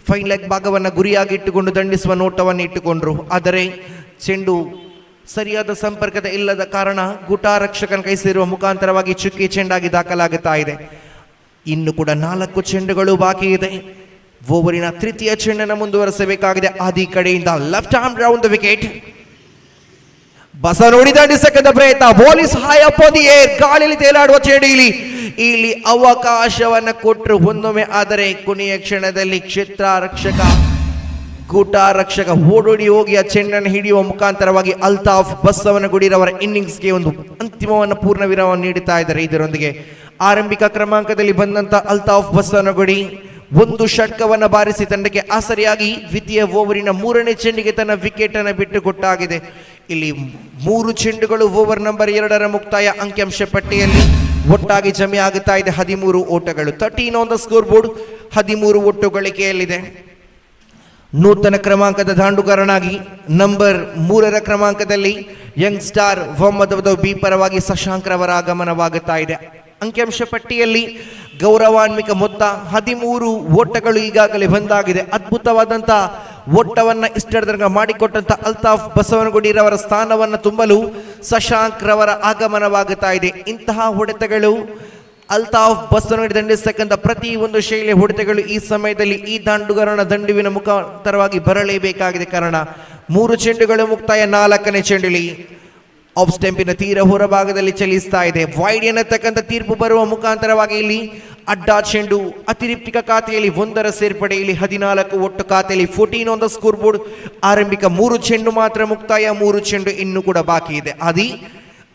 ಫೈನ್ ಲೆಗ್ ಭಾಗವನ್ನು ಗುರಿಯಾಗಿ ಇಟ್ಟುಕೊಂಡು ದಂಡಿಸುವ ನೋಟವನ್ನು ಇಟ್ಟುಕೊಂಡ್ರು. ಆದರೆ ಚೆಂಡು ಸರಿಯಾದ ಸಂಪರ್ಕದ ಇಲ್ಲದ ಕಾರಣ ಗೂಟ ರಕ್ಷಕನ ಕೈ ಸೇರುವ ಮುಖಾಂತರವಾಗಿ ಚುಕ್ಕಿ ಚೆಂಡಾಗಿ ದಾಖಲಾಗುತ್ತಾ ಇದೆ. ಇನ್ನು ಕೂಡ 4 ಚೆಂಡುಗಳು ಬಾಕಿ ಇದೆ. ಓವರಿನ ತೃತೀಯ ಚೆಂಡನ್ನು ಮುಂದುವರಿಸಬೇಕಾಗಿದೆ. ಆದಿ ಕಡೆಯಿಂದ left arm round the wicket. Basavanagudi ದಂಡಿಸತಕ್ಕಂಥ ಪ್ರಯತ್ನ, ball is high up the air, ಗಾಳಿಯಲ್ಲಿ ತೇಲಾಡುವ ಚೆಂಡು. ಇಲ್ಲಿ ಅವಕಾಶವನ್ನು ಕೊಟ್ಟರು ಒಂದೊಮ್ಮೆ, ಆದರೆ ಕೊನೆಯ ಕ್ಷಣದಲ್ಲಿ ಕ್ಷೇತ್ರ ರಕ್ಷಕ ಗೂಟ ರಕ್ಷಕ ಓಡೋಡಿ ಹೋಗಿ ಆ ಚೆಂಡನ್ನು ಹಿಡಿಯುವ ಮುಖಾಂತರವಾಗಿ ಅಲ್ತಾಫ್ ಬಸವನಗುಡಿರವರ ಇನ್ನಿಂಗ್ಸ್ಗೆ ಒಂದು ಅಂತಿಮವನ್ನು ಪೂರ್ಣ ವಿರಾಮವನ್ನು ನೀಡುತ್ತಾ ಇದ್ದಾರೆ. ಇದರೊಂದಿಗೆ ಆರಂಭಿಕ ಕ್ರಮಾಂಕದಲ್ಲಿ ಬಂದಂತ ಅಲ್ತಾಫ್ ಬಸವನಗುಡಿ 1 ಷಟ್ಕವನ್ನು ಬಾರಿಸಿ ತಂಡಕ್ಕೆ ಆಸರಿಯಾಗಿ ದ್ವಿತೀಯ ಓವರಿನ 3ನೇ ಚೆಂಡಿಗೆ ತನ್ನ ವಿಕೆಟ್ ಅನ್ನು ಬಿಟ್ಟು ಕೊಟ್ಟಾಗಿದೆ. ಇಲ್ಲಿ 3 ಚೆಂಡುಗಳು ಓವರ್ ನಂಬರ್ 2 ಮುಕ್ತಾಯ ಅಂಕಿಅಂಶ ಪಟ್ಟಿಯಲ್ಲಿ ಒಟ್ಟಾಗಿ ಜಮೆ ಆಗುತ್ತಾ ಇದೆ. 13 ಓಟಗಳು, 13 ಆನ್ ದ ಸ್ಕೋರ್ ಬೋರ್ಡ್, 13 ಒಟ್ಟು ಗಳಿಕೆಯಲ್ಲಿದೆ. ನೂತನ ಕ್ರಮಾಂಕದ ದಾಂಡುಗಾರನಾಗಿ ನಂಬರ್ 3ರ ಕ್ರಮಾಂಕದಲ್ಲಿ ಯಂಗ್ ಸ್ಟಾರ್ ಮೊಹಮ್ಮದ್ ಬಿ ಪರವಾಗಿ ಶಶಾಂಕ್ ರವರ ಆಗಮನವಾಗುತ್ತಾ ಇದೆ. ಅಂಕಿಅಂಶ ಪಟ್ಟಿಯಲ್ಲಿ ಗೌರವಾನ್ವಿತ ಮೊತ್ತ 13 ಓಟಗಳು ಈಗಾಗಲೇ ಬಂದಾಗಿದೆ. ಅದ್ಭುತವಾದಂಥ ಓಟವನ್ನ ಇಷ್ಟರ ಮಾಡಿಕೊಟ್ಟಂತ ಅಲ್ತಾಫ್ ಬಸವನಗುಡಿರವರ ಸ್ಥಾನವನ್ನು ತುಂಬಲು ಶಶಾಂಕ್ ರವರ ಆಗಮನವಾಗುತ್ತಾ ಇದೆ. ಇಂತಹ ಹೊಡೆತಗಳು ಅಲ್ತಾಫ್ ಬಸವನಗುಡಿ ದಂಡಿಸತಕ್ಕಂಥ ಪ್ರತಿ ಒಂದು ಶೈಲಿಯ ಹೊಡೆತಗಳು ಈ ಸಮಯದಲ್ಲಿ ಈ ದಾಂಡುಗಾರನ ದಂಡುವಿನ ಮುಖಾಂತರವಾಗಿ ಬರಲೇಬೇಕಾಗಿದೆ. ಕಾರಣ 3 ಚೆಂಡುಗಳು ಮುಕ್ತಾಯ. 4ನೇ ಚೆಂಡುಲಿ ಆಫ್ ಸ್ಟೆಂಪಿನ ತೀರ ಹೊರಭಾಗದಲ್ಲಿ ಚಲಿಸ್ತಾ ಇದೆ. ವೈಡ್ ಎನ್ನತಕ್ಕಂಥ ತೀರ್ಪು ಬರುವ ಮುಖಾಂತರವಾಗಿ ಇಲ್ಲಿ ಅಡ್ಡ ಚೆಂಡು ಅತಿರಿಕ್ತ ಖಾತೆಯಲ್ಲಿ 1ರ ಸೇರ್ಪಡೆ. ಇಲ್ಲಿ 14 ಒಟ್ಟು ಖಾತೆಯಲ್ಲಿ 14 ಆನ್ ದ ಸ್ಕೋರ್ ಬೋರ್ಡ್. ಆರಂಭಿಕ 3 ಚೆಂಡು ಮಾತ್ರ ಮುಕ್ತಾಯ, 3 ಚೆಂಡು ಇನ್ನೂ ಕೂಡ ಬಾಕಿ ಇದೆ. ಆದಿ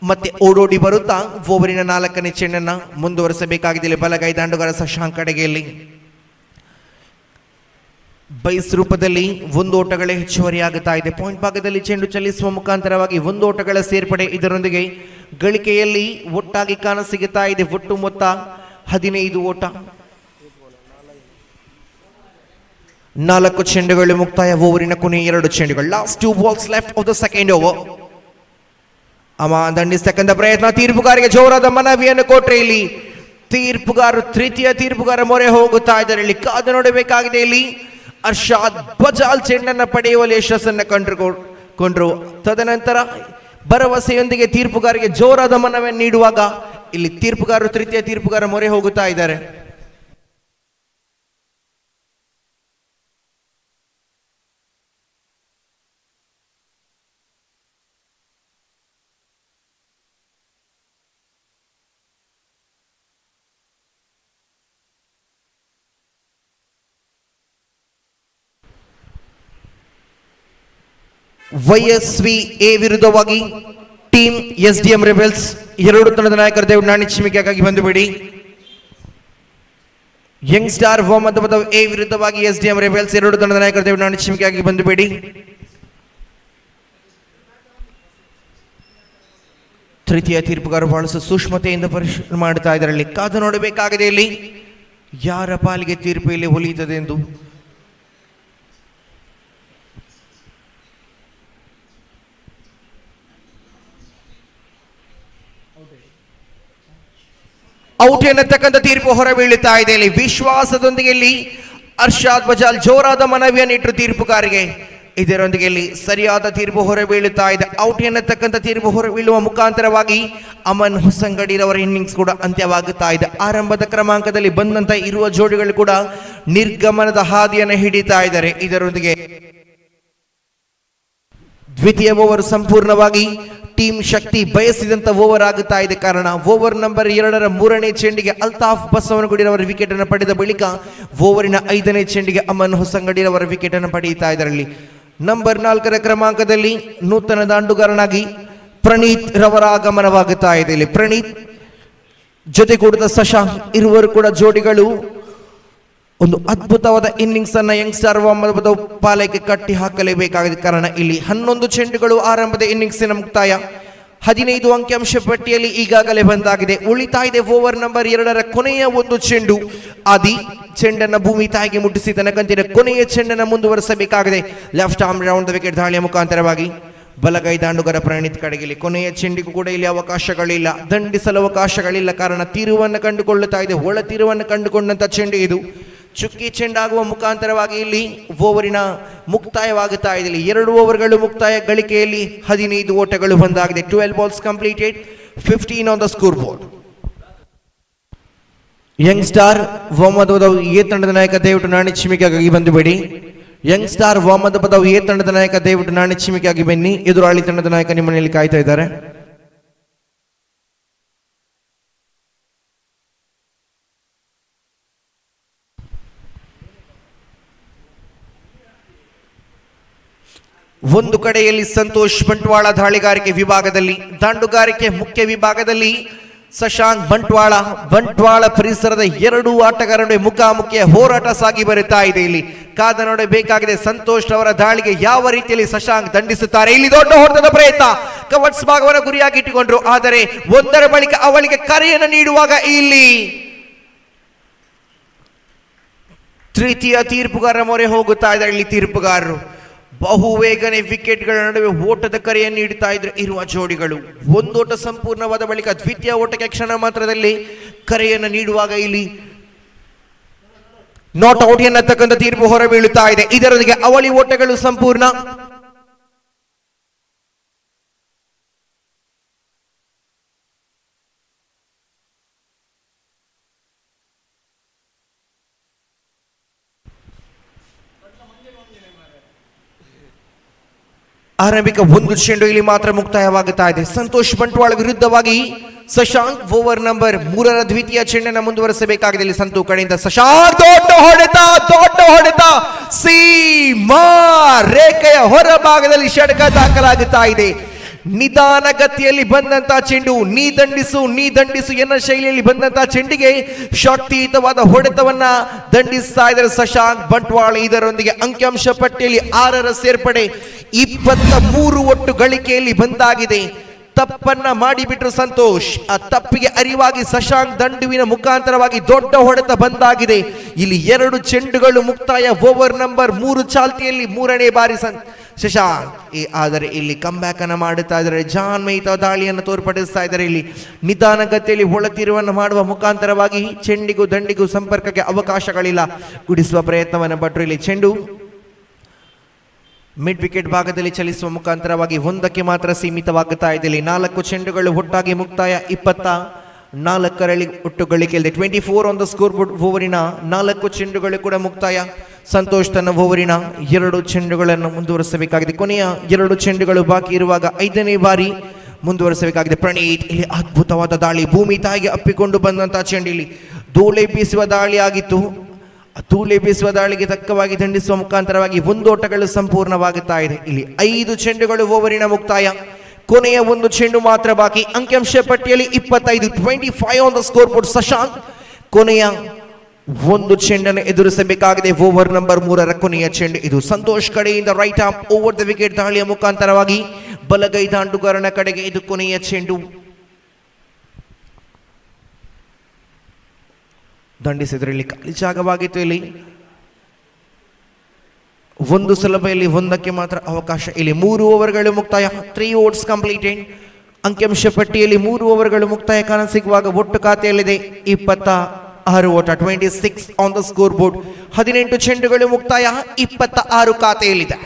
ಮತ್ತೆ ಓಡೋಡಿ ಬರುತ್ತಾ ಓವರಿನ 4ನೇ ಚೆಂಡನ್ನ ಮುಂದುವರಿಸಬೇಕಾಗಿದೆ. ಇಲ್ಲಿ ಬಲಗೈ ದಾಂಡುಗಾರ ಶಶಾಂಕ್ ಕಡೆಗೆಯಲ್ಲಿ ಬೈಸ್ ರೂಪದಲ್ಲಿ 1 ಓಟಗಳೇ ಹೆಚ್ಚುವರಿ ಆಗುತ್ತಾ ಇದೆ. ಪಾಯಿಂಟ್ ಭಾಗದಲ್ಲಿ ಚೆಂಡು ಚಲಿಸುವ ಮುಖಾಂತರವಾಗಿ 1 ಓಟಗಳ ಸೇರ್ಪಡೆ. ಇದರೊಂದಿಗೆ ಗಳಿಕೆಯಲ್ಲಿ ಒಟ್ಟಾಗಿ ಕಾಣಸಿಗುತ್ತಾ ಇದೆ. ಒಟ್ಟು ಮೊತ್ತ 15 ಓಟ. 4 ಚೆಂಡುಗಳು ಮುಕ್ತಾಯ. ಓವರಿನ ಕೊನೆಯ 2 ಚೆಂಡುಗಳು. Last 2 balls left of the second over. ದಂಡಿಸತಕ್ಕಂಥ ಪ್ರಯತ್ನ, ತೀರ್ಪುಗಾರಿಗೆ ಜೋರಾದ ಮನವಿಯನ್ನು ಕೊಟ್ರೆ ಇಲ್ಲಿ ತೃತೀಯ ತೀರ್ಪುಗಾರ ಮೊರೆ ಹೋಗುತ್ತಾ ಇದ್ದಾರೆ. ಇಲ್ಲಿ ಕಾದು ನೋಡಬೇಕಾಗಿದೆ. ಇಲ್ಲಿ ಅರ್ಷಾದ್ ಬಜಾಲ್ ಚೆಂಡನ್ನು ಪಡೆಯುವಲ್ಲಿ ಯಶಸ್ಸನ್ನು ಕಂಡುಕೊಂಡ್ರು. ತದನಂತರ ಭರವಸೆಯೊಂದಿಗೆ ತೀರ್ಪುಗಾರಿಗೆ ಜೋರಾದ ಮನವಿಯನ್ನು ನೀಡುವಾಗ ಇಲ್ಲಿ ತೃತೀಯ ತೀರ್ಪುಗಾರ ಮೊರೆ ಹೋಗುತ್ತಾ ಇದ್ದಾರೆ. YSV ಎ ವಿರುದ್ಧವಾಗಿ ಟೀಮ್ SDM ರೆಬೆಲ್ಸ್ 2 ತಂಡದ ನಾಯಕರು ದಯವಿಟ್ಟು ನಾಣಿಚಿಮಿಕೆಗಾಗಿ ಬಂದುಬಿಡಿ. ಯಂಗ್ ಸ್ಟಾರ್ ಮೊಹಮ್ಮದ್ ಎ ವಿರುದ್ಧವಾಗಿ SDM ರೆಬೆಲ್ಸ್ 2 ತಂಡದ ನಾಯಕರು ದಯವಿಟ್ಟು ನಾಣಿಚಿಮಿಕೆಗಾಗಿ ಬಂದುಬಿಡಿ. ತೃತೀಯ ತೀರ್ಪುಗಾರರು ಬಹಳಷ್ಟು ಸೂಕ್ಷ್ಮತೆಯಿಂದ ಪರಿಶೀಲನೆ ಮಾಡುತ್ತಾ ಇದರಲ್ಲಿ ಕಾದು ನೋಡಬೇಕಾಗಿದೆ. ಇಲ್ಲಿ ಯಾರ ಪಾಲಿಗೆ ತೀರ್ಪು ಇಲ್ಲಿ ಒಲಿಯುತ್ತದೆ ಎಂದು. ಔಟ್ ಎನ್ನತಕ್ಕಂಥ ತೀರ್ಪು ಹೊರಬೀಳುತ್ತಾ ಇದೆ. ಇಲ್ಲಿ ವಿಶ್ವಾಸದೊಂದಿಗೆ ಇಲ್ಲಿ ಅರ್ಷಾದ್ ಬಜಾಲ್ ಜೋರಾದ ಮನವಿಯನ್ನು ಇಟ್ಟರು ತೀರ್ಪುಗಾರಿಗೆ. ಇದರೊಂದಿಗೆ ಇಲ್ಲಿ ಸರಿಯಾದ ತೀರ್ಪು ಹೊರಬೀಳುತ್ತಾ ಇದೆ. ಔಟ್ ಎನ್ನತಕ್ಕಂಥ ತೀರ್ಪು ಹೊರಬೀಳುವ ಮುಖಾಂತರವಾಗಿ ಅಮನ್ ಹೊಸಂಗಡಿರವರ ಇನ್ನಿಂಗ್ಸ್ ಕೂಡ ಅಂತ್ಯವಾಗುತ್ತಾ ಇದೆ. ಆರಂಭದ ಕ್ರಮಾಂಕದಲ್ಲಿ ಬಂದಂತ ಇರುವ ಜೋಡಿಗಳು ಕೂಡ ನಿರ್ಗಮನದ ಹಾದಿಯನ್ನು ಹಿಡಿತಾ ಇದ್ದಾರೆ. ಇದರೊಂದಿಗೆ ದ್ವಿತೀಯ ಓವರ್ ಸಂಪೂರ್ಣವಾಗಿ ಟೀಮ್ ಶಕ್ತಿ ಬಯಸಿದಂತ ಓವರ್ ಆಗುತ್ತಾ ಇದೆ. ಕಾರಣ ಓವರ್ ನಂಬರ್ 2ರ 3ನೇ ಚೆಂಡಿಗೆ ಅಲ್ತಾಫ್ ಬಸವನಗುಡಿರವರ ವಿಕೆಟ್ ಅನ್ನು ಪಡೆದ ಬಳಿಕ ಓವರಿನ 5ನೇ ಚೆಂಡಿಗೆ ಅಮನ್ ಹೊಸಂಗಡಿರವರ ವಿಕೆಟ್ ಅನ್ನು ಪಡೆಯುತ್ತಾ ಇದರಲ್ಲಿ ನಂಬರ್ 4ರ ಕ್ರಮಾಂಕದಲ್ಲಿ ನೂತನ ದಾಂಡುಗಾರನಾಗಿ ಪ್ರಣೀತ್ ರವರ ಆಗಮನವಾಗುತ್ತಾ ಇದೆ. ಇಲ್ಲಿ ಪ್ರಣೀತ್ ಜೊತೆಗೂಡಿದ ಶಶಾಂಕ್ ಇರುವರು ಕೂಡ ಜೋಡಿಗಳು ಒಂದು ಅದ್ಭುತವಾದ ಇನ್ನಿಂಗ್ಸ್ ಅನ್ನ ಯಂಗ್ಸ್ಟಾರ್ ಪಾಲಕ್ಕೆ ಕಟ್ಟಿ ಹಾಕಲೇಬೇಕಾಗಿದೆ. ಕಾರಣ ಇಲ್ಲಿ 11 ಚೆಂಡುಗಳು ಆರಂಭದ ಇನ್ನಿಂಗ್ಸಿನ ಮುಕ್ತಾಯ. 15 ಅಂಕಿಅಂಶ ಪಟ್ಟಿಯಲ್ಲಿ ಈಗಾಗಲೇ ಬಂದಾಗಿದೆ. ಉಳಿತಾ ಇದೆ ಓವರ್ ನಂಬರ್ 2ರ ಕೊನೆಯ ಒಂದು ಚೆಂಡು. ಆದಿ ಚೆಂಡನ್ನ ಭೂಮಿ ತಾಯಿಗೆ ಮುಟ್ಟಿಸಿ ತನಕಂತಿನ ಕೊನೆಯ ಚೆಂಡನ್ನು ಮುಂದುವರಿಸಬೇಕಾಗಿದೆ. Left arm round the wicket ದಾಳಿಯ ಮುಖಾಂತರವಾಗಿ ಬಲಗೈ ದಾಂಡುಗರ ಪ್ರಣೀತ್ ಕಡೆಗೆ ಕೊನೆಯ ಚೆಂಡಿಗೂ ಕೂಡ ಇಲ್ಲಿ ಅವಕಾಶಗಳಿಲ್ಲ, ದಂಡಿಸಲು ಅವಕಾಶಗಳಿಲ್ಲ. ಕಾರಣ ತೀರುವನ್ನು ಕಂಡುಕೊಳ್ಳುತ್ತಾ ಇದೆ, ಒಳ ತೀರುವನ್ನು ಕಂಡುಕೊಂಡಂತ ಚೆಂಡು ಇದು. ಚುಕ್ಕಿ ಚೆಂಡಾಗುವ ಮುಖಾಂತರವಾಗಿ ಇಲ್ಲಿ ಓವರಿನ ಮುಕ್ತಾಯವಾಗುತ್ತಾ ಇದೆ. 2 ಓವರ್ಗಳು ಮುಕ್ತಾಯ ಗಳಿಕೆಯಲ್ಲಿ 15 ಓಟಗಳು ಬಂದಾಗಿದೆ. 12 balls completed, 15 on the score board. Young star Mohammad Badau A ತಂಡದ ನಾಯಕ ದಯವಿಟ್ಟು ನಾಣಿಚಿಮಿಕೆಯಾಗಿ ಬಂದುಬೇಡಿ. ಯಂಗ್ಸ್ಟಾರ್ ಮೊಹಮ್ಮದ್ ಬದೌ ಎ ತಂಡದ ನಾಯಕ ದಯವಿಟ್ಟು ನಾಣಿಚಿಮಿಕೆಯಾಗಿ ಬನ್ನಿ. ಎದುರಾಳಿ ತಂಡದ ನಾಯಕ ನಿಮ್ಮನೆಯಲ್ಲಿ ಕಾಯ್ತಾ ಇದ್ದಾರೆ. ಒಂದು ಕಡೆಯಲ್ಲಿ ಸಂತೋಷ್ ಬಂಟ್ವಾಳ ದಾಳಿಗಾರಿಕೆ ವಿಭಾಗದಲ್ಲಿ, ದಾಂಡುಗಾರಿಕೆ ಮುಖ್ಯ ವಿಭಾಗದಲ್ಲಿ ಶಶಾಂಕ್ ಬಂಟ್ವಾಳ ಪರಿಸರದ 2 ಆಟಗಾರರ ಮುಖಾಮುಖಿಯ ಹೋರಾಟ ಸಾಗಿ ಬರುತ್ತಾ ಇದೆ. ಇಲ್ಲಿ ಕಾದ ನೋಡಬೇಕಾಗಿದೆ ಸಂತೋಷ್ ಅವರ ದಾಳಿಗೆ ಯಾವ ರೀತಿಯಲ್ಲಿ ಶಶಾಂಕ್ ದಂಡಿಸುತ್ತಾರೆ. ಇಲ್ಲಿ ದೊಡ್ಡ ಹೊಡೆತದ ಪ್ರಯತ್ನ, ಕವರ್ಸ್ ಭಾಗವನ್ನು ಗುರಿಯಾಗಿ ಇಟ್ಟುಕೊಂಡ್ರು. ಆದರೆ ಒಂದರ ಬಳಿಕ ಅವಳಿಗೆ ಕರೆಯನ್ನು ನೀಡುವಾಗ ಇಲ್ಲಿ ತೃತೀಯ ತೀರ್ಪುಗಾರರ ಮೊರೆ ಹೋಗುತ್ತಾ ಇದ್ದಾರೆ. ಇಲ್ಲಿ ತೀರ್ಪುಗಾರರು ಬಹುವೇಗನೆ ವಿಕೆಟ್ಗಳ ನಡುವೆ ಓಟದ ಕರೆಯನ್ನು ನೀಡುತ್ತಾ ಇರುವ ಜೋಡಿಗಳು. ಒಂದೋಟ ಸಂಪೂರ್ಣವಾದ ಬಳಿಕ ದ್ವಿತೀಯ ಓಟಕ್ಕೆ ಕ್ಷಣ ಮಾತ್ರದಲ್ಲಿ ಕರೆಯನ್ನು ನೀಡುವಾಗ ಇಲ್ಲಿ ನಾಟ್ ಔಟ್ ಎನ್ನತಕ್ಕಂಥ ತೀರ್ಪು ಹೊರಬೀಳುತ್ತಾ ಇದೆ. ಇದರೊಂದಿಗೆ ಅವಳಿ ಓಟಗಳು ಸಂಪೂರ್ಣ. ಆರಂಭಿಕ 1 ಚೆಂಡು ಇಲ್ಲಿ ಮಾತ್ರ ಮುಕ್ತಾಯವಾಗುತ್ತಾ ಇದೆ. ಸಂತೋಷ್ ಬಂಟ್ವಾಳ ವಿರುದ್ಧವಾಗಿ ಶಶಾಂಕ್ ಓವರ್ ನಂಬರ್ 3ರ ದ್ವಿತೀಯ ಚೆಂಡನ್ನು ಮುಂದುವರಿಸಬೇಕಾಗಿದೆ. ಇಲ್ಲಿ ಸಂತು ಕಡೆಯಿಂದ ಶಶಾಂಕ್ ದೊಡ್ಡ ಹೊಡೆತ ಸೀಮಾ ರೇಖೆಯ ಹೊರಭಾಗದಲ್ಲಿ ಷಡ್ಕ ದಾಖಲಾಗುತ್ತಾ ಇದೆ. ನಿಧಾನ ಗತಿಯಲ್ಲಿ ಬಂದಂತ ಚೆಂಡು, ನೀ ದಂಡಿಸು ಎನ್ನ ಶೈಲಿಯಲ್ಲಿ ಬಂದಂತ ಚೆಂಡಿಗೆ ಶಕ್ತಿಯುತವಾದ ಹೊಡೆತವನ್ನ ದಂಡಿಸ್ತಾ ಇದ್ದಾರೆ ಶಶಾಂಕ್ ಬಂಟ್ವಾಳ. ಇದರೊಂದಿಗೆ ಅಂಕಿಅಂಶ ಪಟ್ಟಿಯಲ್ಲಿ 6ರ ಸೇರ್ಪಡೆ, 23 ಒಟ್ಟು ಗಳಿಕೆಯಲ್ಲಿ ಬಂದಾಗಿದೆ. ತಪ್ಪನ್ನ ಮಾಡಿಬಿಟ್ರು ಸಂತೋಷ್. ಆ ತಪ್ಪಿಗೆ ಅರಿವಾಗಿ ಶಶಾಂಕ್ ದಂಡುವಿನ ಮುಖಾಂತರವಾಗಿ ದೊಡ್ಡ ಹೊಡೆತ ಬಂದಾಗಿದೆ. ಇಲ್ಲಿ 2 ಚೆಂಡುಗಳು ಮುಕ್ತಾಯ. ಓವರ್ ನಂಬರ್ 3 ಚಾಲ್ತಿಯಲ್ಲಿ 3ನೇ ಬಾರಿ ಶಶಾಂಕ್. ಆದರೆ ಇಲ್ಲಿ ಕಂಬ್ಯಾಕ್ ಅನ್ನು ಮಾಡುತ್ತಾ ಇದ್ದಾರೆ, ಜಾನ್ಮಯಿತ ದಾಳಿಯನ್ನು ತೋರ್ಪಡಿಸ್ತಾ ಇದ್ದಾರೆ. ಇಲ್ಲಿ ನಿಧಾನಗತಿಯಲ್ಲಿ ಒಳತಿರುವನ್ನು ಮಾಡುವ ಮುಖಾಂತರವಾಗಿ ಚೆಂಡಿಗೂ ದಂಡಿಗೂ ಸಂಪರ್ಕಕ್ಕೆ ಅವಕಾಶಗಳಿಲ್ಲ. ಗುಡಿಸುವ ಪ್ರಯತ್ನವನ್ನು ಪಟ್ಟರು. ಇಲ್ಲಿ ಚೆಂಡು ಮಿಡ್ ವಿಕೆಟ್ ಭಾಗದಲ್ಲಿ ಚಲಿಸುವ ಮುಖಾಂತರವಾಗಿ 1ಕ್ಕೆ ಮಾತ್ರ ಸೀಮಿತವಾಗುತ್ತಾ ಇದೆ. ಇಲ್ಲಿ 4 ಚೆಂಡುಗಳು ಒಟ್ಟಾಗಿ ಮುಕ್ತಾಯ. 24 ಒಟ್ಟು ಗಳಿಕೆಯಲ್ಲಿ 24 ಆನ್ ದ ಸ್ಕೋರ್ ಬೋರ್ಡ್. ಓವರಿನ 4 ಚೆಂಡುಗಳು ಕೂಡ ಮುಕ್ತಾಯ. ಸಂತೋಷ್ ತನ್ನ ಓವರಿನ 2 ಚೆಂಡುಗಳನ್ನು ಮುಂದುವರಿಸಬೇಕಾಗಿದೆ. ಕೊನೆಯ 2 ಚೆಂಡುಗಳು ಬಾಕಿ ಇರುವಾಗ 5ನೇ ಬಾರಿ ಮುಂದುವರಿಸಬೇಕಾಗಿದೆ. ಪ್ರಣೀತ್ ಇಲ್ಲಿ ಅದ್ಭುತವಾದ ದಾಳಿ, ಭೂಮಿ ತಾಯಿಗೆ ಅಪ್ಪಿಕೊಂಡು ಬಂದಂತಹ ಚೆಂಡು ಇಲ್ಲಿ ಧೂಳೆ ಬೀಸುವ ದಾಳಿ ಆಗಿತ್ತು. ತೂಲೆ ಬೀಸುವ ದಾಳಿಗೆ ತಕ್ಕವಾಗಿ ದಂಡಿಸುವ ಮುಖಾಂತರವಾಗಿ 1 ಓಟಗಳು ಸಂಪೂರ್ಣವಾಗುತ್ತಾ ಇದೆ. ಇಲ್ಲಿ 5 ಚೆಂಡುಗಳು ಓವರಿನ ಮುಕ್ತಾಯ. ಕೊನೆಯ 1 ಚೆಂಡು ಮಾತ್ರ ಬಾಕಿ. ಅಂಕಿಅಂಶ ಪಟ್ಟಿಯಲ್ಲಿ 25 on the score board. Shashank ಕೊನೆಯ 1 ಚೆಂಡನ್ನು ಎದುರಿಸಬೇಕಾಗಿದೆ. ಓವರ್ ನಂಬರ್ 3ರ ಕೊನೆಯ ಚೆಂಡು ಇದು. ಸಂತೋಷ್ ಕಡೆಯಿಂದ right arm over the wicket ದಾಳಿಯ ಮುಖಾಂತರವಾಗಿ ಬಲಗೈ ದಾಂಡುಗಾರನ ಕಡೆಗೆ ಇದು ಕೊನೆಯ ಚೆಂಡು. ದಂಡಿಸಿದ್ರಲ್ಲಿ ಖಾಲಿ ಜಾಗವಾಗಿತ್ತು. ಇಲ್ಲಿ 1 ಸುಲಭ, ಇಲ್ಲಿ 1ಕ್ಕೆ ಮಾತ್ರ ಅವಕಾಶ. ಇಲ್ಲಿ 3 ಓವರ್ಗಳು ಮುಕ್ತಾಯ. 3 ಓವರ್ಸ್ ಕಂಪ್ಲೀಟೆಡ್. ಅಂಕಿಅಂಶ ಪಟ್ಟಿಯಲ್ಲಿ 3 ಓವರ್ಗಳು ಮುಕ್ತಾಯ ಕಾಣ ಸಿಗುವಾಗ ಒಟ್ಟು ಖಾತೆಯಲ್ಲಿದೆ 26 ಓಟ. 26 ಆನ್ ದ ಸ್ಕೋರ್ ಬೋರ್ಡ್. 18 ಚೆಂಡುಗಳು ಮುಕ್ತಾಯ, 26 ಖಾತೆಯಲ್ಲಿದೆ.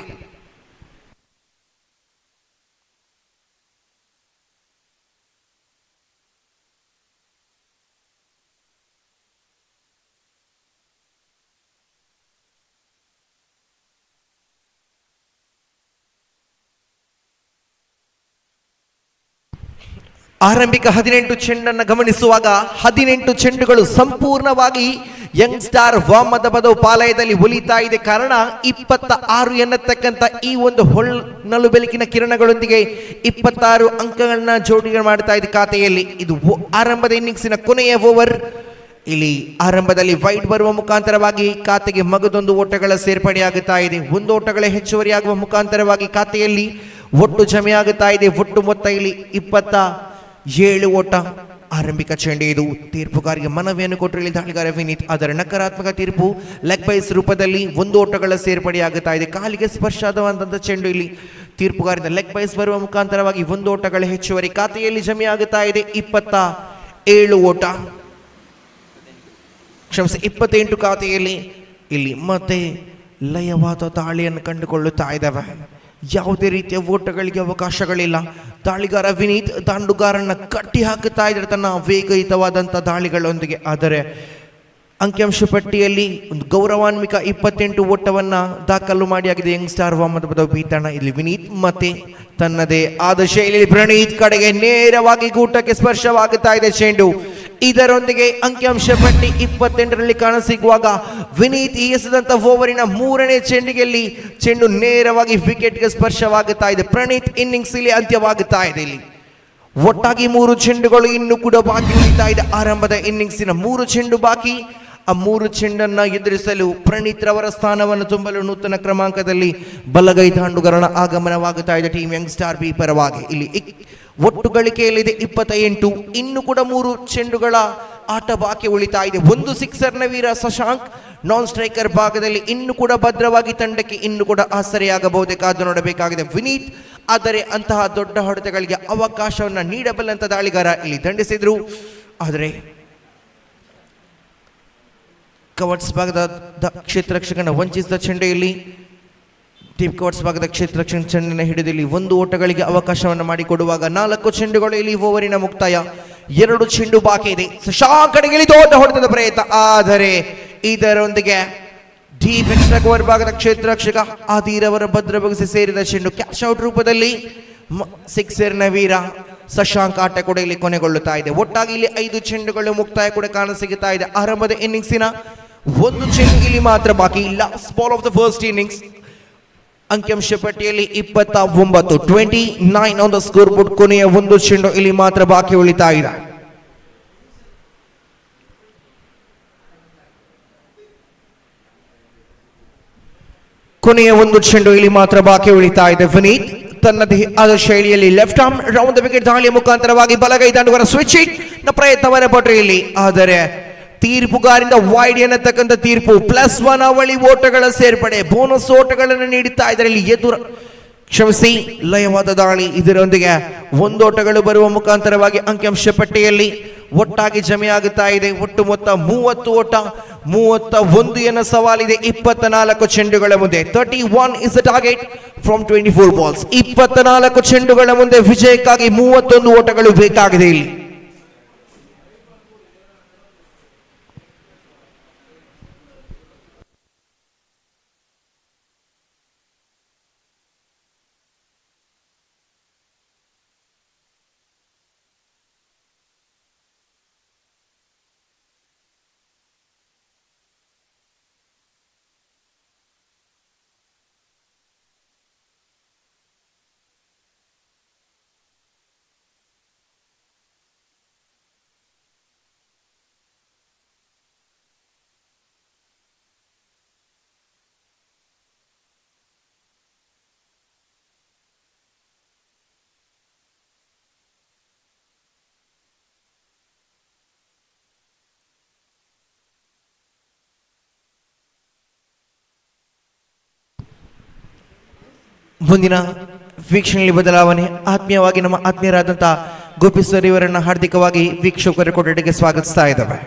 ಆರಂಭಿಕ 18 ಚೆಂಡನ್ನು ಗಮನಿಸುವಾಗ 18 ಚೆಂಡುಗಳು ಸಂಪೂರ್ಣವಾಗಿ ಯಂಗ್ಸ್ಟಾರ್ ವಾಮದ ಬದವು ಪಾಲಯದಲ್ಲಿ ಉಳಿತಾ ಇದೆ. ಕಾರಣ 26 ಎನ್ನತಕ್ಕಂಥ ಈ ಒಂದು ಹೊನ್ನಲು ಬೆಳಕಿನ ಕಿರಣಗಳೊಂದಿಗೆ 26 ಅಂಕಗಳನ್ನ ಜೋಡಿಗೆ ಮಾಡ್ತಾ ಇದೆ ಖಾತೆಯಲ್ಲಿ. ಇದು ಆರಂಭದ ಇನ್ನಿಂಗ್ಸಿನ ಕೊನೆಯ ಓವರ್. ಇಲ್ಲಿ ಆರಂಭದಲ್ಲಿ ವೈಡ್ ಬರುವ ಮುಖಾಂತರವಾಗಿ ಖಾತೆಗೆ ಮಗದೊಂದು ಓಟಗಳ ಸೇರ್ಪಡೆಯಾಗುತ್ತಾ ಇದೆ. ಒಂದು ಓಟಗಳ ಹೆಚ್ಚುವರಿಯಾಗುವ ಮುಖಾಂತರವಾಗಿ ಖಾತೆಯಲ್ಲಿ ಒಟ್ಟು ಜಮೆಯಾಗುತ್ತಾ ಇದೆ. ಒಟ್ಟು ಮೊತ್ತ ಇಲ್ಲಿ 27 ಓಟ. ಆರಂಭಿಕ ಚೆಂಡು ಇದು. ತೀರ್ಪುಗಾರಿಗೆ ಮನವಿಯನ್ನು ಕೊಟ್ಟರೆ ದಾಳಿಗಾರ ವಿನೀತ್. ಅದರ ನಕಾರಾತ್ಮಕ ತೀರ್ಪು ಲೆಗ್ ಬೈಸ್ ರೂಪದಲ್ಲಿ ಒಂದು ಓಟಗಳ ಸೇರ್ಪಡೆಯಾಗುತ್ತಾ ಇದೆ. ಕಾಲಿಗೆ ಸ್ಪರ್ಶ ಆದಂತಹ ಚೆಂಡು ಇಲ್ಲಿ ತೀರ್ಪುಗಾರಿಂದ ಲೆಗ್ ಬೈಸ್ ಬರುವ ಮುಖಾಂತರವಾಗಿ ಒಂದು ಓಟಗಳ ಹೆಚ್ಚುವರಿ. ಖಾತೆಯಲ್ಲಿ ಜಮೆಯಾಗುತ್ತಾ ಇದೆ 27 ಓಟ, ಕ್ಷಮಿಸಿ 28 ಖಾತೆಯಲ್ಲಿ. ಇಲ್ಲಿ ಮತ್ತೆ ಲಯವಾದ ದಾಳಿಯನ್ನು ಕಂಡುಕೊಳ್ಳುತ್ತಾ ಇದ್ದಾವೆ. ಯಾವುದೇ ರೀತಿಯ ಓಟಗಳಿಗೆ ಅವಕಾಶಗಳಿಲ್ಲ. ದಾಳಿಗಾರ ವಿನೀತ್ ದಾಂಡುಗಾರನ್ನ ಕಟ್ಟಿ ಹಾಕುತ್ತಾ ಇದ್ದಾರೆ ತನ್ನ ವೇಗಯುತವಾದಂಥ ದಾಳಿಗಳೊಂದಿಗೆ. ಆದರೆ ಅಂಕಿಅಂಶ ಪಟ್ಟಿಯಲ್ಲಿ ಒಂದು ಗೌರವಾನ್ವಿತ 28 ಓಟವನ್ನು ದಾಖಲು ಮಾಡಿಯಾಗಿದೆ ಯಂಗ್ಸ್ಟಾರ್ ವಾಮದ ಬದವು ಬೀತಣ್ಣ. ಇಲ್ಲಿ ವಿನೀತ್ ಮತ್ತೆ ತನ್ನದೇ ಆದ ಶೈಲಿಯಲ್ಲಿ ಪ್ರಣೀತ್ ಕಡೆಗೆ ನೇರವಾಗಿ ಗೂಟಕ್ಕೆ ಸ್ಪರ್ಶವಾಗುತ್ತಾ ಇದೆ ಚೆಂಡು. ಇದರೊಂದಿಗೆ ಅಂಕಿಅಂಶ ಪಟ್ಟಿ 28ರಲ್ಲಿ ಕಾಣಸಿಗುವಾಗ ವಿನೀತ್ ಎಸೆದಂತ ಓವರಿನ 3ನೇ ಚೆಂಡಿಗೆಯಲ್ಲಿ ಚೆಂಡು ನೇರವಾಗಿ ವಿಕೆಟ್ಗೆ ಸ್ಪರ್ಶವಾಗುತ್ತಾ ಇದೆ. ಪ್ರಣೀತ್ ಇನ್ನಿಂಗ್ಸ್ ಇಲ್ಲಿ ಅಂತ್ಯವಾಗುತ್ತಾ ಇದೆ. ಇಲ್ಲಿ ಒಟ್ಟಾಗಿ 3 ಚೆಂಡುಗಳು ಇನ್ನೂ ಕೂಡ ಬಾಕಿ ಉಳಿತಾ ಇದೆ. ಆರಂಭದ ಇನ್ನಿಂಗ್ಸಿನ 3 ಚೆಂಡು ಬಾಕಿ. ಆ 3 ಚೆಂಡನ್ನು ಎದುರಿಸಲು ಪ್ರಣೀತ್ ರವರ ಸ್ಥಾನವನ್ನು ತುಂಬಲು ನೂತನ ಕ್ರಮಾಂಕದಲ್ಲಿ ಬಲಗೈ ದಾಂಡುಗಾರನ ಆಗಮನವಾಗುತ್ತಾ ಇದೆ ಟೀಮ್ ಯಂಗ್ಸ್ಟಾರ್ ಬಿ ಪರವಾಗಿ. ಇಲ್ಲಿ ಒಟ್ಟು ಗಳಿಕೆಯಲ್ಲಿದೆ 28. ಇನ್ನು ಕೂಡ 3 ಚೆಂಡುಗಳ ಆಟ ಬಾಕಿ ಉಳಿತಾ ಇದೆ. ಒಂದು ಸಿಕ್ಸರ್ನ ವೀರ ಶಶಾಂಕ್ ನಾನ್ ಸ್ಟ್ರೈಕರ್ ಭಾಗದಲ್ಲಿ ಇನ್ನು ಕೂಡ ಭದ್ರವಾಗಿ ತಂಡಕ್ಕೆ ಇನ್ನು ಕೂಡ ಆಸರೆಯಾಗಬಹುದೇ ಕಾದು ನೋಡಬೇಕಾಗಿದೆ ವಿನೀತ್. ಆದರೆ ಅಂತಹ ದೊಡ್ಡ ಹೊಡೆತಗಳಿಗೆ ಅವಕಾಶವನ್ನು ನೀಡಬಲ್ಲಂತ ದಾಳಿಗಾರ ಇಲ್ಲಿ ದಂಡಿಸಿದ್ರು. ಆದರೆ ಕವರ್ಸ್ ಭಾಗದ ಕ್ಷೇತ್ರರಕ್ಷಕನ ವಂಚಿಸಿದ ಚೆಂಡೆಯಲ್ಲಿ ಟೀಮ್ ಕವರ್ಸ್ ಭಾಗದ ಕ್ಷೇತ್ರರಕ್ಷಕ ಚೆಂಡನ್ನು ಹಿಡಿದಲ್ಲಿ 1 ಓಟಗಳಿಗೆ ಅವಕಾಶವನ್ನು ಮಾಡಿಕೊಡುವಾಗ 4 ಚೆಂಡುಗಳು ಇಲ್ಲಿ ಓವರಿನ ಮುಕ್ತಾಯ. 2 ಚೆಂಡು ಬಾಕಿ ಇದೆ. ಶಶಾಂಕ್ ಕಡೆಗೆ ದೊಡ್ಡ ಹೊಡೆತದ ಪ್ರಯತ್ನ. ಆದರೆ ಇದರೊಂದಿಗೆ ಡೀಪ್ ಎಕ್ಸ್ಟ್ರಾ ಕವರ್ ಭಾಗದ ಕ್ಷೇತ್ರರಕ್ಷಕ ಆದೀರ್ ಅವರ ಭದ್ರಬಗಿಸಿ ಸೇರಿದ ಚೆಂಡು ಕ್ಯಾಚ್ ಔಟ್ ರೂಪದಲ್ಲಿ ಸಿಕ್ಸರ್ನ ವೀರ ಶಶಾಂಕ್ ಆಟ ಕೂಡ ಇಲ್ಲಿ ಕೊನೆಗೊಳ್ಳುತ್ತಾ ಇದೆ. ಒಟ್ಟಾಗಿ ಇಲ್ಲಿ 5 ಚೆಂಡುಗಳು ಮುಕ್ತಾಯ ಕೂಡ ಕಾಣಸಿಗುತ್ತಾ ಇದೆ. ಆರಂಭದ ಇನ್ನಿಂಗ್ಸಿನ 1 ಚೆಂಡು ಇಲ್ಲಿ ಮಾತ್ರ ಬಾಕಿ. Last ball of the first innings. ಅಂಕಿಅಂಶ ಪಟ್ಟಿಯಲ್ಲಿ 29 ಆನ್ ದ ಸ್ಕೋರ್ ಬೋರ್ಡ್. ಕೊನೆಯ 1 ಚೆಂಡು ಇಲ್ಲಿ ಮಾತ್ರ ಬಾಕಿ ಉಳಿತಾ ಇದೆ. ಕೊನೆಯ 1 ಚೆಂಡು ಇಲ್ಲಿ ಮಾತ್ರ ಬಾಕಿ ಉಳಿತಾ ಇದೆ. ವಿನೀತ್ ತನ್ನದೇ ಆದ ಶೈಲಿಯಲ್ಲಿ left arm round the wicket ದಾಳಿಯ ಮುಖಾಂತರವಾಗಿ ಬಲಗೈ ದಾಂಡುಗಾರ ಸ್ವಿಚ್ ಹಿಟ್ ನ ಪ್ರಯತ್ನವನ್ನು ಪಟ್ಟರು ಇಲ್ಲಿ. ಆದರೆ ತೀರ್ಪುಗಾರಿಂದ ವೈಡ್ ಎನ್ನತಕ್ಕಂಥ ತೀರ್ಪು. +1 ಅವಳಿ ಓಟಗಳ ಸೇರ್ಪಡೆ, ಬೋನಸ್ ಓಟಗಳನ್ನು ನೀಡುತ್ತಾ ಇದ್ದಾರೆ. ಇಲ್ಲಿ ಕ್ಷಮಿಸಿ ಲಯವಾದ ದಾಳಿ. ಇದರೊಂದಿಗೆ 1 ಓಟಗಳು ಬರುವ ಮುಖಾಂತರವಾಗಿ ಅಂಕಿಅಂಶ ಪಟ್ಟಿಯಲ್ಲಿ ಒಟ್ಟಾಗಿ ಜಮೆಯಾಗುತ್ತಾ ಇದೆ. ಒಟ್ಟು ಮೊತ್ತ 30 ಓಟ. 31 ಎನ್ನ ಸವಾಲಿದೆ 24 ಚೆಂಡುಗಳ ಮುಂದೆ. 31 is the target from 24 balls. 24 ಚೆಂಡುಗಳ ಮುಂದೆ ವಿಜಯಕ್ಕಾಗಿ 31 ಓಟಗಳು ಬೇಕಾಗಿದೆ ಇಲ್ಲಿ. ಮುಂದಿನ ವೀಕ್ಷಣೆಯಲ್ಲಿ ಬದಲಾವಣೆ. ಆತ್ಮೀಯವಾಗಿ ನಮ್ಮ ಆತ್ಮೀಯರಾದಂತಹ ಗೋಪಿ ಸರ್ ಇವರನ್ನ ಹಾರ್ದಿಕವಾಗಿ ವೀಕ್ಷಕರ ಕೊಠಡಿಗೆ ಸ್ವಾಗತಿಸ್ತಾ ಇದ್ದಾವೆ.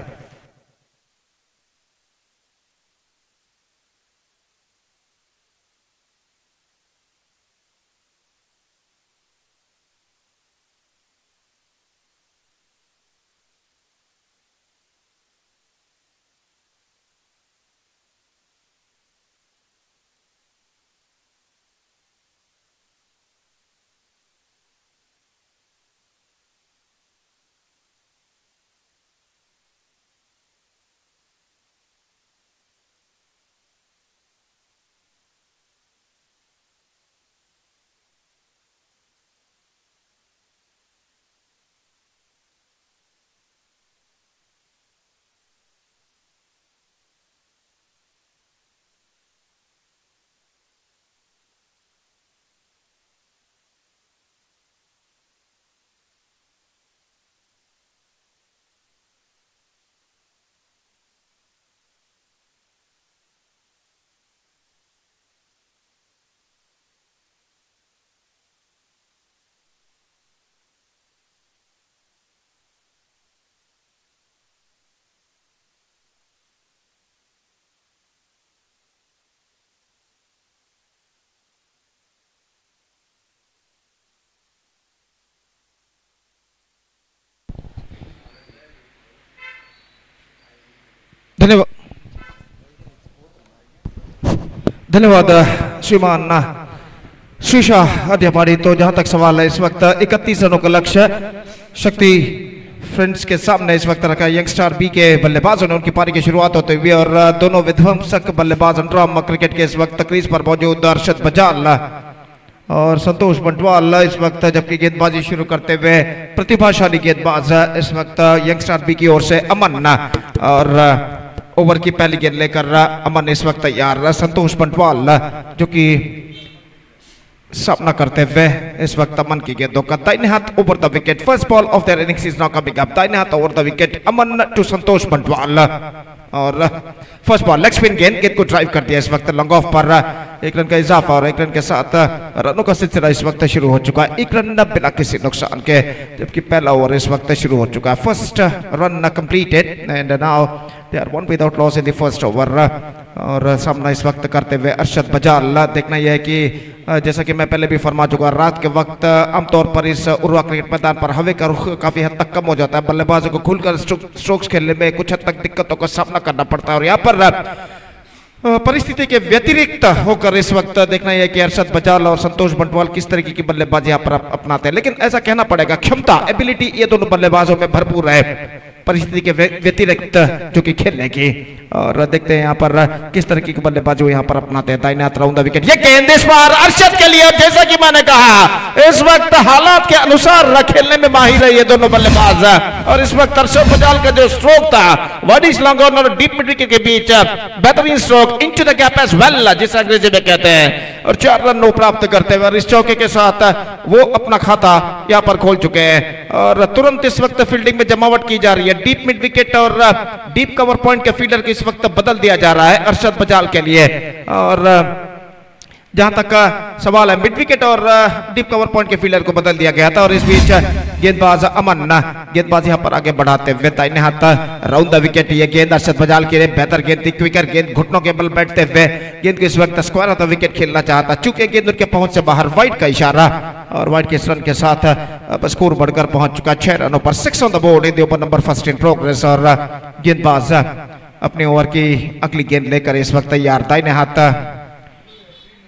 धन्यवाद धन्यवाद श्रीमान शीशा अध्यापारी। तो जहां तक सवाल है इस वक्त 31 रनों का लक्ष्य शक्ति फ्रेंड्स के सामने इस वक्त रखा। यंगस्टार बी के बल्लेबाजों ने उनकी पारी की शुरुआत होते हुए और दोनों विध्वंसक बल्लेबाज अंडरआर्म क्रिकेट के इस वक्त क्रीज पर मौजूद अरशद बजाल और संतोष बंटवाल इस वक्त जबकि गेंदबाजी शुरू करते हुए प्रतिभाशाली गेंदबाज इस वक्त यंगस्टार बी की ओर से अमन और ओवर की पहली गेंद लेकर अमन इस वक्त तैयार। संतोष बंटवाल जो कि सामना करते हुए इस वक्त अमन की गेंदों का दाहिने हाथ over the wicket. First ball of their innings is now coming up. दाहिने हाथ over the wicket Aman to Santosh Bantwal और फर्स्ट बॉल लेग स्पिन गेंद को ड्राइव कर दिया इस वक्त लॉन्ग ऑफ पर। एक रन का इजाफा और एक रन के साथ रनों का सिलसिला इस वक्त शुरू हो चुका है। एक रन बिना किसी नुकसान के जबकि पहला ओवर इस वक्त शुरू हो चुका है। First run completed and now they are one without loss in the first over. और सामना इस वक्त करते हुए अरशद बजाल। देखना यह है कि जैसा कि मैं पहले भी फरमा चुका, रात के वक्त आमतौर पर इस उर्वा क्रिकेट मैदान पर हवा का रुख काफी हद तक कम हो जाता है। बल्लेबाजों को खुलकर स्ट्रोक्स खेलने में कुछ हद तक दिक्कतों का सामना करना पड़ता है और यहाँ पर परिस्थिति के व्यतिरिक्त होकर इस वक्त देखना यह कि अरशद बजाल और संतोष बंटवाल किस तरीके की बल्लेबाजी यहाँ पर अपनाते हैं। लेकिन ऐसा कहना पड़ेगा क्षमता एबिलिटी ये दोनों बल्लेबाजों में भरपूर है परिस्थिति के व्यतिरिक्त जो कि खेलने की। और देखते हैं यहाँ पर किस तरीके की बल्लेबाजी यहाँ पर अपनाते हैं। दाहिने हाथ राउंड द विकेट ये गेंद इस बार अरशद के लिए। जैसा कि मैंने कहा इस वक्त हालात के अनुसार खेलने में माहिर है ये दोनों बल्लेबाज। और इस वक्त अरशद बजाल का जो स्ट्रोक था वाइड इज लॉन्ग ऑन और डीप मिड विकेट के बीच बेहतरीन stroke into the gap as well जिसे अंग्रेजी में कहते हैं। और 4 रन प्राप्त करते हुए और इस चौके के साथ वो अपना खाता यहाँ पर खोल चुके हैं। और तुरंत इस वक्त फील्डिंग में जमावट की जा रही है। डीप मिड विकेट और डीप कवर पॉइंट के फील्डर को इस वक्त बदल दिया जा रहा है अरशद बजाल के लिए। और जहां तक सवाल है मिड विकेट और डीप कवर पॉइंट के फील्डर को बदल दिया गया था। और इस बीच गेंदबाज अमन गेंदबाज यहां पर आगे बढ़ाते हुए दाहिने हाथ राउंड द विकेट ये गेंद अरशद बजाल के लिए बेहतर गेंद थी। क्विकर गेंद घुटनों के बल बैठते हुए गेंद को इस वक्त स्क्वायर ऑफ द विकेट खेलना चाहता चूंकि गेंद उनके पहुंच से बाहर वाइड का इशारा। और वाइड के इस रन के साथ अब स्कोर बढ़कर पहुंच चुका 6 रनों पर। 6 on the board in the over number first in progress. और गेंदबाज अपने ओवर की अगली गेंद लेकर इस वक्त तैयार। दाहिने हाथ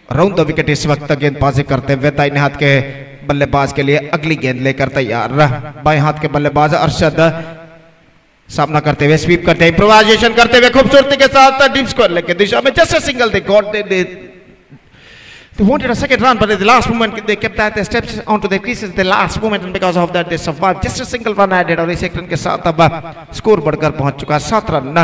राउंड द विकेट इस वक्त गेंदबाजी करते हुए दाहिने हाथ के बल्लेबाज के लिए अगली गेंद लेकर तैयार। बाएं हाथ के बल्लेबाज अरशद सामना करते हुए स्वीप करते हैं इम्प्रोवाइजेशन करते हुए खूबसूरती के साथ डीप स्क्वायर लेग की दिशा में just a single they got they wanted a second run but at the last moment they kept that they steps onto the creases the last moment and because of that they survived just a single run added। और इस एक run के साथ अब score बढ़कर पहुंच चुका 7 run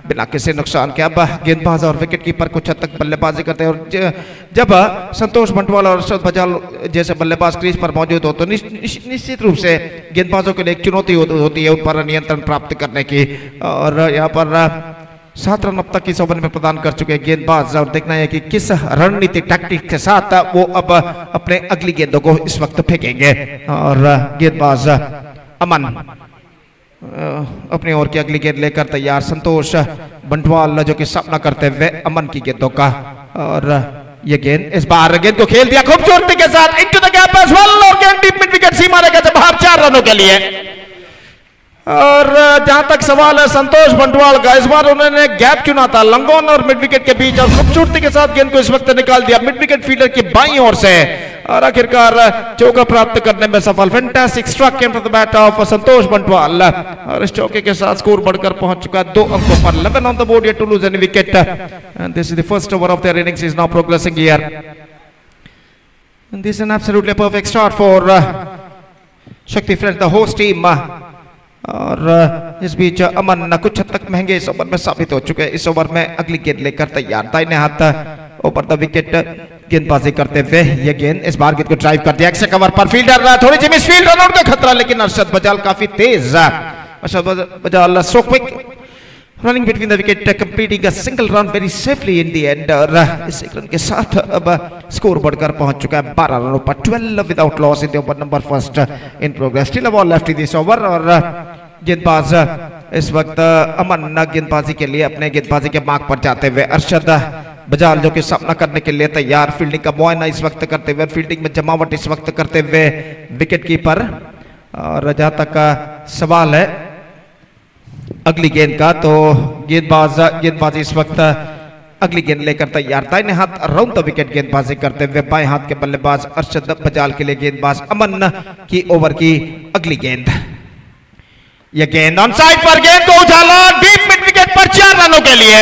बिना किसी नुकसान के। अब गेंदबाज और विकेट कीपर कुछ हद तक बल्लेबाजी करते हैं और जब संतोष बंटवाल और अरशद बजाल जैसे बल्लेबाज क्रीज पर मौजूद हो तो निश्चित रूप से गेंदबाजों के लिए एक चुनौती होती है उन पर नियंत्रण प्राप्त करने की। और यहाँ पर 7 रन अब तक इस ओवर में प्रदान कर चुके गेंदबाज। और देखना है कि किस रणनीति टैक्टिक के साथ वो अब अपने अगली गेंदों को इस वक्त फेंकेंगे। और गेंदबाज अमन अपनी ओर की अगली गेंद लेकर तैयार। संतोष बंटवाल जो कि सामना करते हुए अमन की गेंदों का। और ये गेंद इस बार गेंद को खेल दिया खूबसूरती के साथ into the gap as well और गेंद डीप मिड विकेट सीमा रेखा से बाहर 4 रनों के लिए। और जहां तक सवाल है संतोष बंटवाल का इस बार उन्होंने गैप चुना था लंगोन और मिड विकेट के बीच और खूबसूरती के साथ गेंद को इस वक्त निकाल दिया मिड विकेट फील्डर की बाईं ओर से। और आखिरकार चौका प्राप्त करने में सफल। Fantastic strike came from the bat of Santosh Bantwal. और इस चौके के साथ स्कोर बढ़कर पहुंच चुका 2 अंकों पर। 11 on the board to lose any wicket and this is the first over of their innings is now progressing here and this is an absolutely perfect start for Shakti friends the host team. और इस बीच अमन कुछ हद तक महंगे इस over में साबित हो चुके हैं। इस ओवर में अगली गेंद लेकर तैयार। दाहिने हाथ ऊपर द विकेट गेंदबाजी करते हुए ये गेंद इस बार गेंद को ड्राइव कर दिया एक्स्ट्रा कवर पर फील्डर थोड़ी सी मिस फील्ड रन आउट का खतरा लेकिन अरशद बजाल काफी तेज। Arshad Bajal so quick running between the wicket completing a single run very safely in the end. और इस एक रन के साथ अब स्कोर बढ़कर पहुंच चुका है 12 रनों पर। 12 without loss in the over number first in progress. Still a ball left in this over. और गेंदबाज इस वक्त अमन गेंदबाजी के लिए अपने गेंदबाजी के मार्ग पर जाते हुए अरशद बजाल जो कि सामना करने के लिए तैयार। फील्डिंग का मुआयना इस वक्त करते हुए फील्डिंग में जमावट इस वक्त करते हुए विकेट कीपर। और जहां तक सवाल है अगली गेंद का, तो गेंदबाज इस वक्त अगली गेंद लेकर तैयार। दाहिने हाथ राउंड द विकेट गेंदबाजी करते हुए बाएं हाथ के बल्लेबाज अरशद बजाल के लिए गेंदबाज अमन की ओवर की अगली गेंद। यह गेंद ऑन साइड पर, गेंद को उछाला डीप मिड विकेट पर 4 रनों के लिए।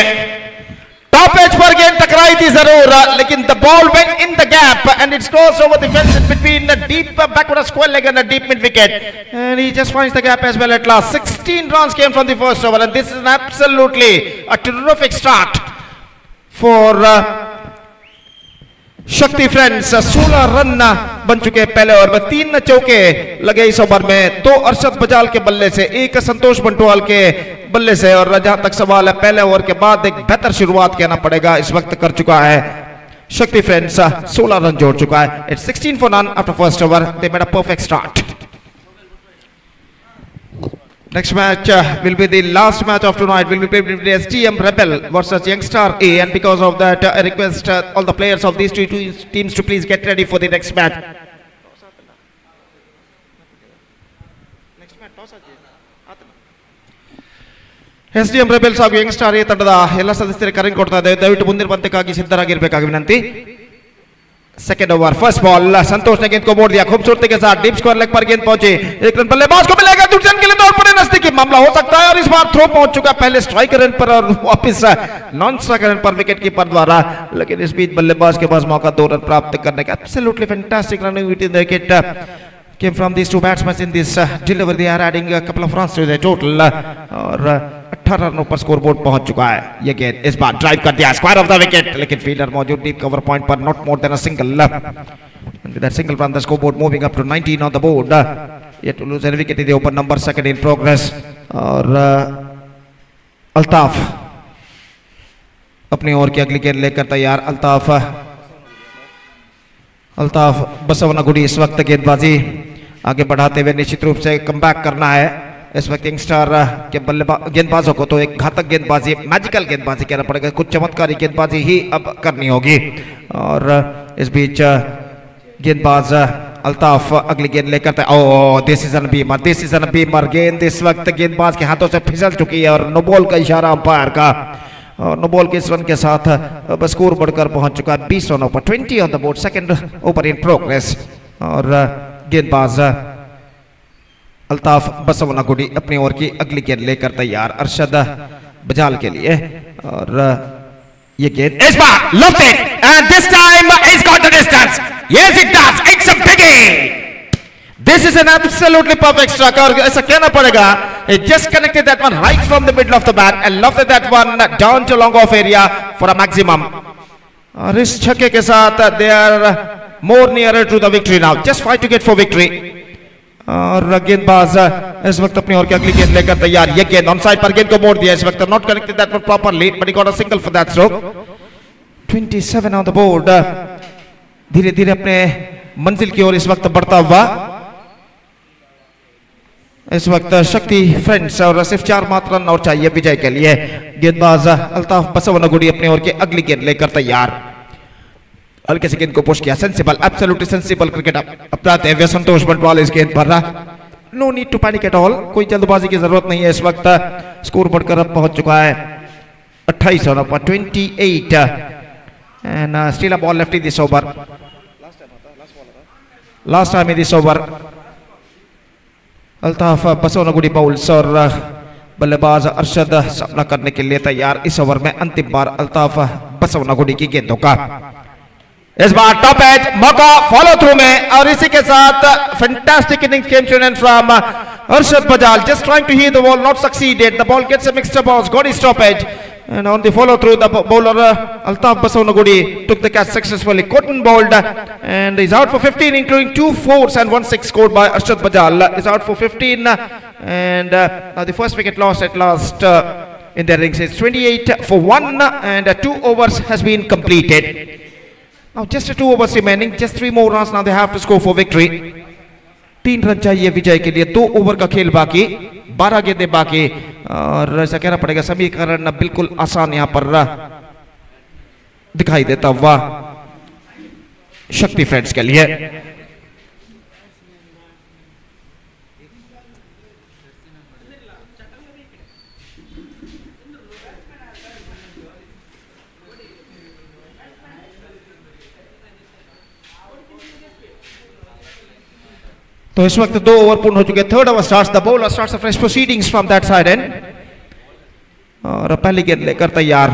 टॉप एज पर गेंद टकराई थी जरूर, लेकिन the ball went in the gap and it's cross over the fence between the deep backward square leg and the deep mid wicket and he just finds the gap as well at last. 16 runs came from the first over and this is an absolutely a terrific start for शक्ति friends. 16 run बन चुके पहले over में, 3 चौके लगे इस over में, 2 अरशद बजाल के बल्ले से, 1 संतोष बंटवाल के बल्ले से। और जहां तक सवाल है, पहले ओवर के बाद एक बेहतर शुरुआत कहना पड़ेगा इस वक्त कर चुका है शक्ति फ्रेंड्स। 16 रन जोड़ चुका है। It's 16 for none after first over. They made a perfect start. Next match will be the last match of tonight. Will be played between the STM Rebel versus Youngstar A, and because of that, I request all the players of these two teams to please get ready for the next match. STM Rebels ಹಾಗೂ Youngstar A ತಂಡದ ಎಲ್ಲ ಸದಸ್ಯರಿಗೆ ಕರೆ ಕೊಡ್ತಾ ಇದ್ದೇವೆ, ದಯವಿಟ್ಟು ಮುಂದಿನ ಪಂದ್ಯಕ್ಕಾಗಿ ಸಿದ್ಧರಾಗಿರಬೇಕಾಗಿ ವಿನಂತಿ। सेकेंड ओवर, फर्स्ट बॉल, संतोष ने गेंद को मोड़ दिया खूबसूरती के साथ, डीप स्क्वायर लेग पर गेंद पहुंची, 1 रन बल्लेबाज को मिलेगा, दूसरे रन के लिए दौड़ पड़े, नजदीकी मामला हो सकता है और इस बार थ्रो पहुंच चुका पहले स्ट्राइकर रन पर और वापस नॉन स्ट्राइकर रन पर विकेट कीपर द्वारा, लेकिन इस बीच बल्लेबाज के पास मौका 2 रन प्राप्त करने का। Absolutely fantastic running with the wicket came from these two batsmen in this delivery. They are adding a couple of runs to the total और 18 रनों पर स्कोर बोर्ड पहुंच चुका है। ये गेंद इस बार ड्राइव कर दिया स्क्वायर ऑफ द विकेट, लेकिन फील्डर मौजूद डीप कवर पॉइंट पर, not more than a single. And with that single run, the scoreboard moving up to 19 on the board. Yet to lose a wicket in the open number, second in progress. और अल्ताफ अपनी over की अगली गेंद लेकर तैयार। अल्ताफ बसवनगुड़ी इस वक्त गेंदबाजी आगे बढ़ाते हुए निश्चित रूप से कमबैक करना है इस वक्त यंगस्टर के गेंदबाजों को। तो एक घातक गेंदबाजी, मैजिकल गेंदबाजी कहना पड़ेगा, कुछ चमत्कारी गेंदबाजी ही अब करनी होगी। और इस बीच गेंदबाज अल्ताफ अगली गेंद लेकर दिस इज एन बीमर गेंद इस वक्त गेंदबाज के हाथों से फिसल चुकी है और नो बॉल का इशारा अंपायर का, और नो बॉल के इस रन के साथ अब स्कोर बढ़कर पहुंच चुका है 20 रनों पर, 20 on the board, second over in progress. और गेंदबाज अल्ताफ बसवनगुड़ी अपनी ओवर की अगली गेंद लेकर तैयार अरशद बजाल के लिए। और ये गेंद इस बार loved it and this time it's got the distance, yes it does, it's a big, this is an absolutely perfect strike और ऐसा कहना पड़ेगा, it just connected that one right from the middle of the bat and lofted that one down to long off area for a maximum। और इस छक्के के साथ they are more nearer to the victory now, just fight to get for victory। और गेंदबाज इस वक्त अपनी ओर की अगली गेंद लेकर तैयार। ये गेंद ऑन साइड पर गेंद को मोड़ दिया इस वक्त, not connected that one properly but he got a single for that stroke. 27 on the board, धीरे धीरे अपने मंजिल की ओर इस वक्त बढ़ता हुआ इस वक्त शक्ति फ्रेंड्स, और सिर्फ 4 मात्र रन और चाहिए विजय के लिए। गेंदबाज अल्ताफ बसवनगुड़ी अपनी ओर की अगली गेंद लेकर तैयार, हल्के से गेंद को पुश किया, सेंसिबल, एब्सोल्युटली सेंसिबल क्रिकेट अपनाते हुए संतोष बंटवाल इस गेंद पर। No need to panic at all, कोई जल्दबाजी की जरूरत नहीं है इस वक्त, स्कोर बढ़कर अब पहुंच चुका है 28 रनों पर, 28 and still a ball left in this over, last time in this over. Altaf Basavanagudi bowls और बल्लेबाज अरशद सामना करने के लिए तैयार। इस ओवर में अंतिम बार अल्ताफ बसवनगुड़ी की गेंदों का, इस बार टॉप एज मौका फॉलो थ्रू में, और इसी के साथ fantastic innings came to an end from Arshad Bajal, just trying to hit the ball, not succeeded, the ball gets a mixed balls, got his stop edge and on the follow through the bowler Altaf Basavnagudi took the catch successfully, cotton bowled and is out for 15 including 2 4s and 1 6 scored by Arshad Bajal, is out for 15 and now the first wicket lost at last in their innings is 28 for 1 and 2 overs has been completed. Now just 2 overs remaining, just 3 more runs now they have to score for victory। 3 run चाहिए विजय के लिए, 2 over का खेल बाकी, 12 गेंदें बाकी, और ऐसा कहना पड़ेगा समीकरण बिल्कुल आसान यहां पर दिखाई देता हुआ शक्ति फ्रेंड्स के लिए। तो इस वक्त 2 ओवर पूर्ण हो चुके, third over starts, the bowler starts fresh proceedings from that side and, और पहली गेंद लेकर तैयार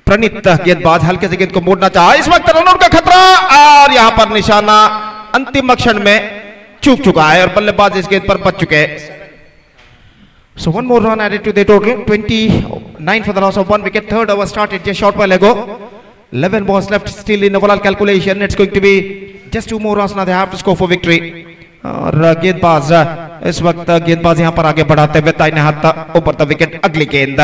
प्रणीत गेंदबाज, हल्के से गेंद को मोड़ना चाहा, इस वक्त रनआउट का खतरा और यहां पर निशाना अंतिम क्षण में चूक चुका है और बल्लेबाज इस गेंद पर बच चुके हैं. So one more run added to the total, 29 for the loss of 1 wicket. Third over started just short while ago. 11 balls left still in the overall calculation. It's going to be just 2 more runs now they have to score for victory. और गेंदबाज इस वक्त गेंदबाज यहां पर आगे बढ़ाते हुए दाहिने हाथ ऊपर द विकेट. अगली गेंद,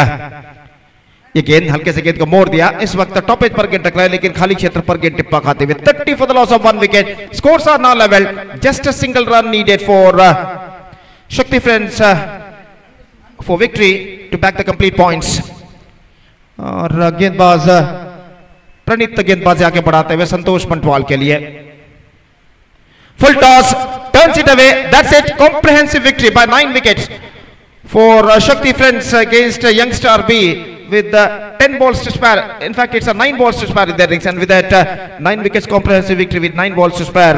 ये गेंद हल्के से गेंद को मोड़ दिया, इस वक्त टॉप एज पर गेंद टकराई लेकिन खाली क्षेत्र पर गेंद टिप्पा खाते हुए. 30 for the loss of 1 wicket. Scores are now level. Just a single run needed for Shakthi friends for victory to back the complete points. और गेंदबाज प्रणीत गेंदबाजी आगे बढ़ाते हुए संतोष पंटवाल के लिए. Full toss, turns it away. That's it. Comprehensive victory by 9 wickets for Shakthi friends against Youngstar B with 10 balls to spare. In fact, it's a 9 balls to spare in their innings, and with that 9 wickets comprehensive victory with 9 balls to spare,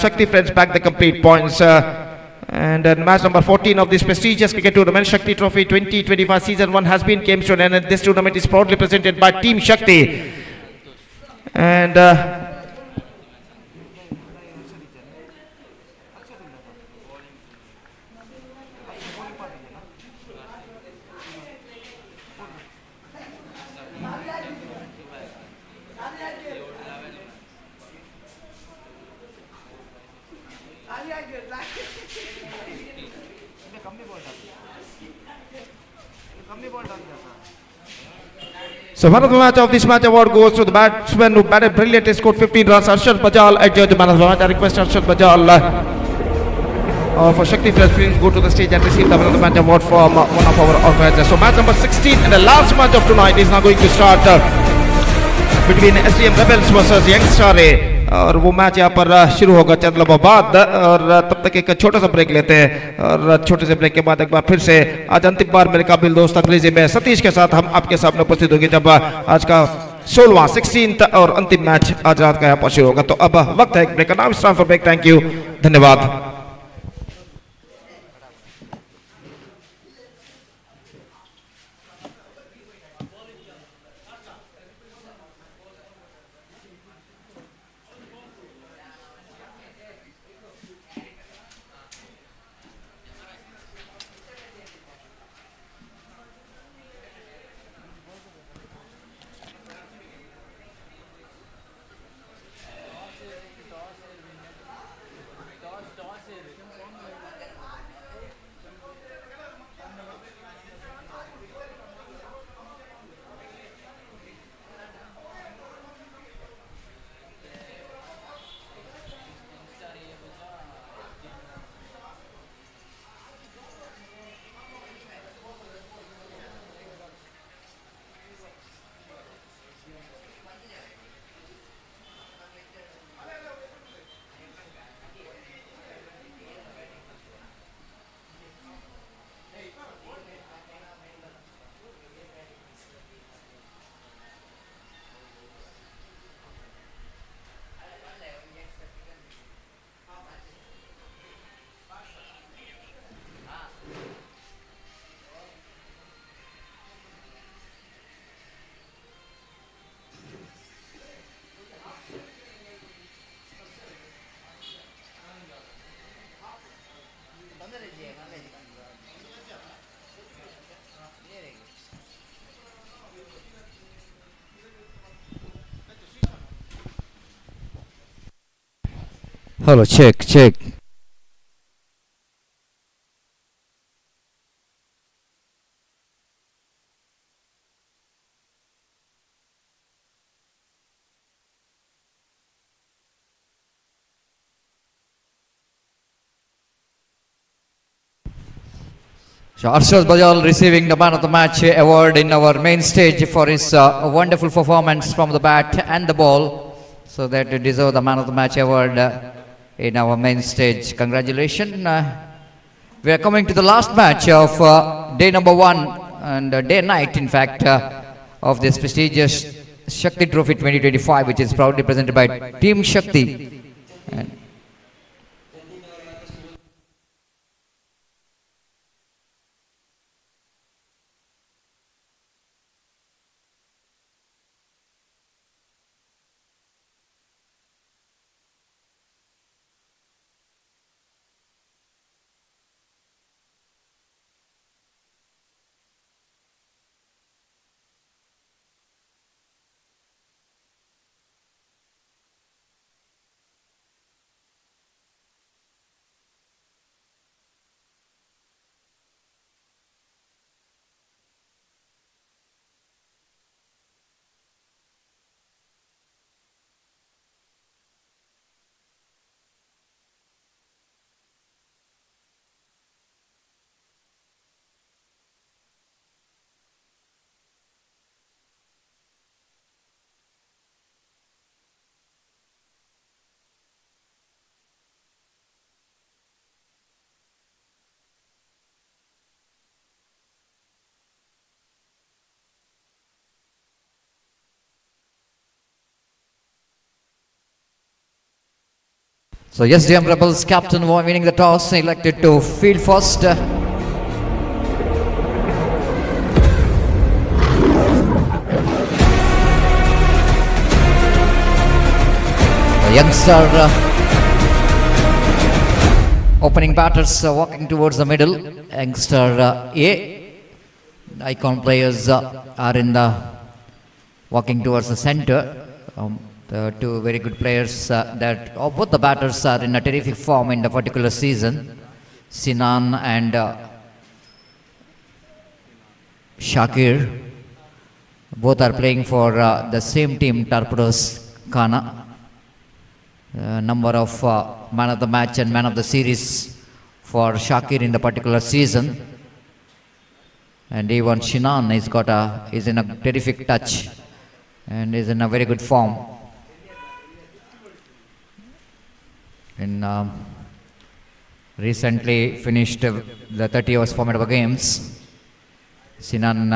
Shakthi friends back the complete points. And match number 14 of this prestigious cricket tournament, Shakti Trophy 2025 season 1 has been came to an end, and this tournament is proudly presented by Team Shakti. And so man of the match of this match award goes to the batsman who batted brilliantly, scored 15 runs, Arshad Bajal, adjudged man of the match. I request Arshad Bajal for Shakti friends, please go to the stage and receive the man of the match award from one of our organizers. So match number 16 and the last match of tonight is now going to start between STM Rebels versus Youngstar, और वो match यहाँ पर शुरू होगा चंद लम्हों बाद. और तब तक एक छोटा सा ब्रेक लेते हैं, और छोटे से ब्रेक के बाद एक बार फिर से आज अंतिम बार मेरे काबिल दोस्त अंग्रेजी में सतीश के साथ हम आपके सामने उपस्थित होंगे जब आज का 16वां 16th और अंतिम मैच आज रात का यहाँ पर शुरू होगा. तो अब वक्त है एक ब्रेक का. Now it's time for break. Thank you, धन्यवाद. Hello, check. So Arshad Bajal receiving the man of the match award in our main stage for his wonderful performance from the bat and the ball, so that he deserves the man of the match award in our main stage. Congratulations. We are coming to the last match of day number 1 and day night, in fact, of this prestigious Shakthi Trophy 2025, which is proudly presented by Team Shakthi. And so SDM Rebels captain winning the toss, elected to field first. Youngstar opening batters walking towards the middle. Youngstar A. Icon players are in the walking towards the center. The two very good players both the batters are in a terrific form in the particular season. Sinan and Shakir both are playing for the same team, Torpedoes Khana. Number of man of the match and man of the series for Shakir in the particular season. And even Sinan is in a terrific touch and is in a very good form. Recently finished the 30 overs format of games. Sinan,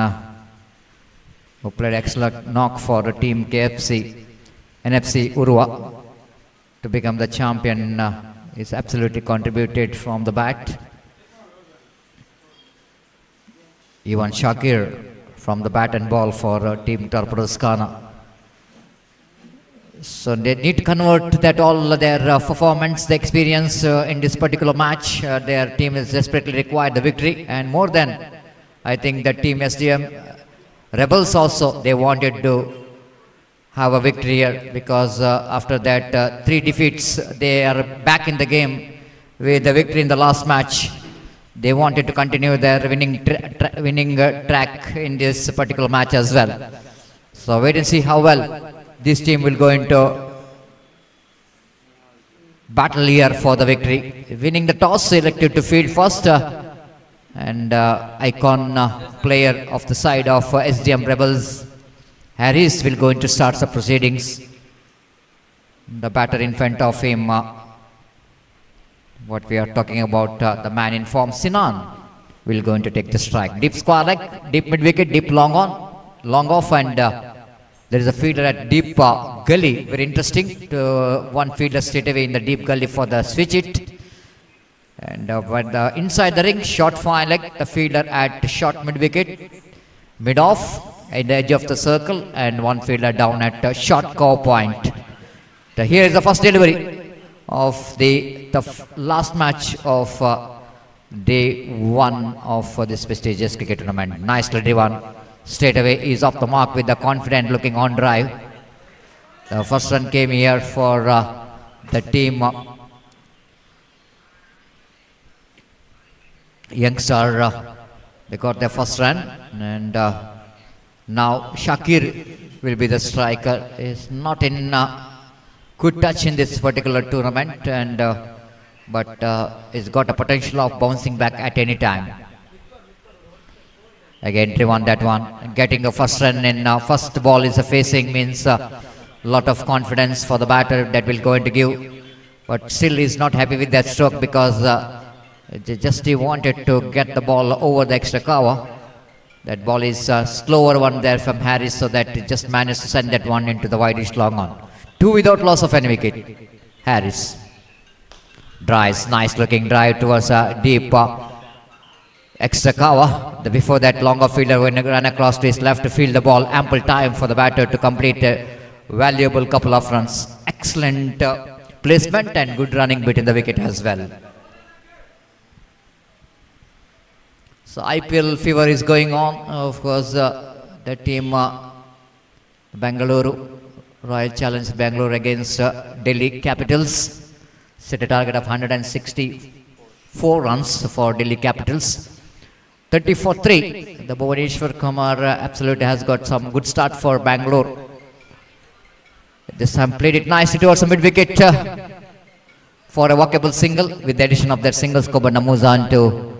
who played excellent knock for the team NFC URWA to become the champion, is absolutely contributed from the bat. Even Shakir from the bat and ball for team Torpedoes Khana. So they need to convert that all their performance, the experience in this particular match. Their team is desperately required the victory, and more than, I think, the team SDM Rebels also, they wanted to have a victory here, because after that 3 defeats, they are back in the game with the victory in the last match. They wanted to continue their winning track in this particular match as well. So wait and see how well this team will go into battle here for the victory. Winning the toss, selected to field first, and icon player of the side of SDM Rebels, Harris, will go into start the proceedings. The batter in front of him, what we are talking about, the man in form, Sinan, will go into take the strike. Deep square leg, deep mid wicket, deep long off, and there is a fielder at deep gully. Very interesting. One fielder straight away in the deep gully for the switch it. And when inside the ring, short fine leg, the fielder at short mid wicket, mid off, at the edge of the circle, and one fielder down at short cover point. Here is the first delivery of the last match of day 1 of this prestigious cricket tournament. Nicely driven. Straight away is off the mark with the confident looking on drive. The first run came here for the team Youngstar. They got their first run, and now Shakir will be the striker. Is not in good touch in this particular tournament, and but he's got a potential of bouncing back at any time. Again, driven that one. Getting a first run in first ball is a facing means a lot of confidence for the batter that will go into give. But still he's not happy with that stroke, because Just he wanted to get the ball over the extra cover. That ball is a slower one there from Harris, so that he just managed to send that one into the wideish long on. 2 without loss of any wicket. Harris drives, nice looking drive towards a deep extra cover. Before that, longer fielder when he ran across to his left to field the ball. Ample time for the batter to complete a valuable couple of runs. Excellent placement and good running between the wicket as well. So IPL fever is going on. Of course, the team Bangalore, Royal Challenge Bangalore against Delhi Capitals. Set a target of 164 runs for Delhi Capitals. 30-3. The Bhuvaneshwar Kumar absolutely has got some good start for Bangalore. This time played it nicely towards the mid-wicket for a walkable single, with the addition of that single scorer Namuzan to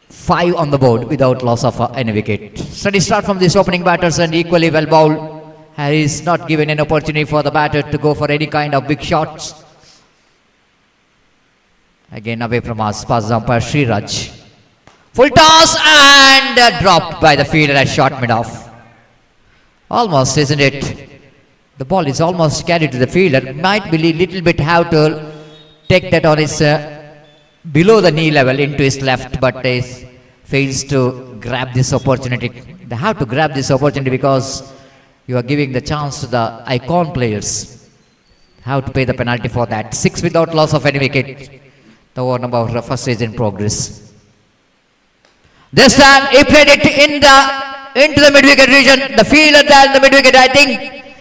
5 on the board without loss of any wicket. Steady start from these opening batters and equally well bowled. Harris not given an opportunity for the batter to go for any kind of big shots. Again away from us, past the umpire Sriraj. Full toss and dropped by the fielder at short mid-off. Almost, isn't it? The ball is almost carried to the fielder. Might be a little bit have to take that on his below the knee level into his left, but he fails to grab this opportunity. They have to grab this opportunity because you are giving the chance to the icon players. Have to pay the penalty for that. 6 without loss of any wicket. The over number first is in progress. This time he played it into the mid-wicket region. The fielder there in the mid-wicket, I think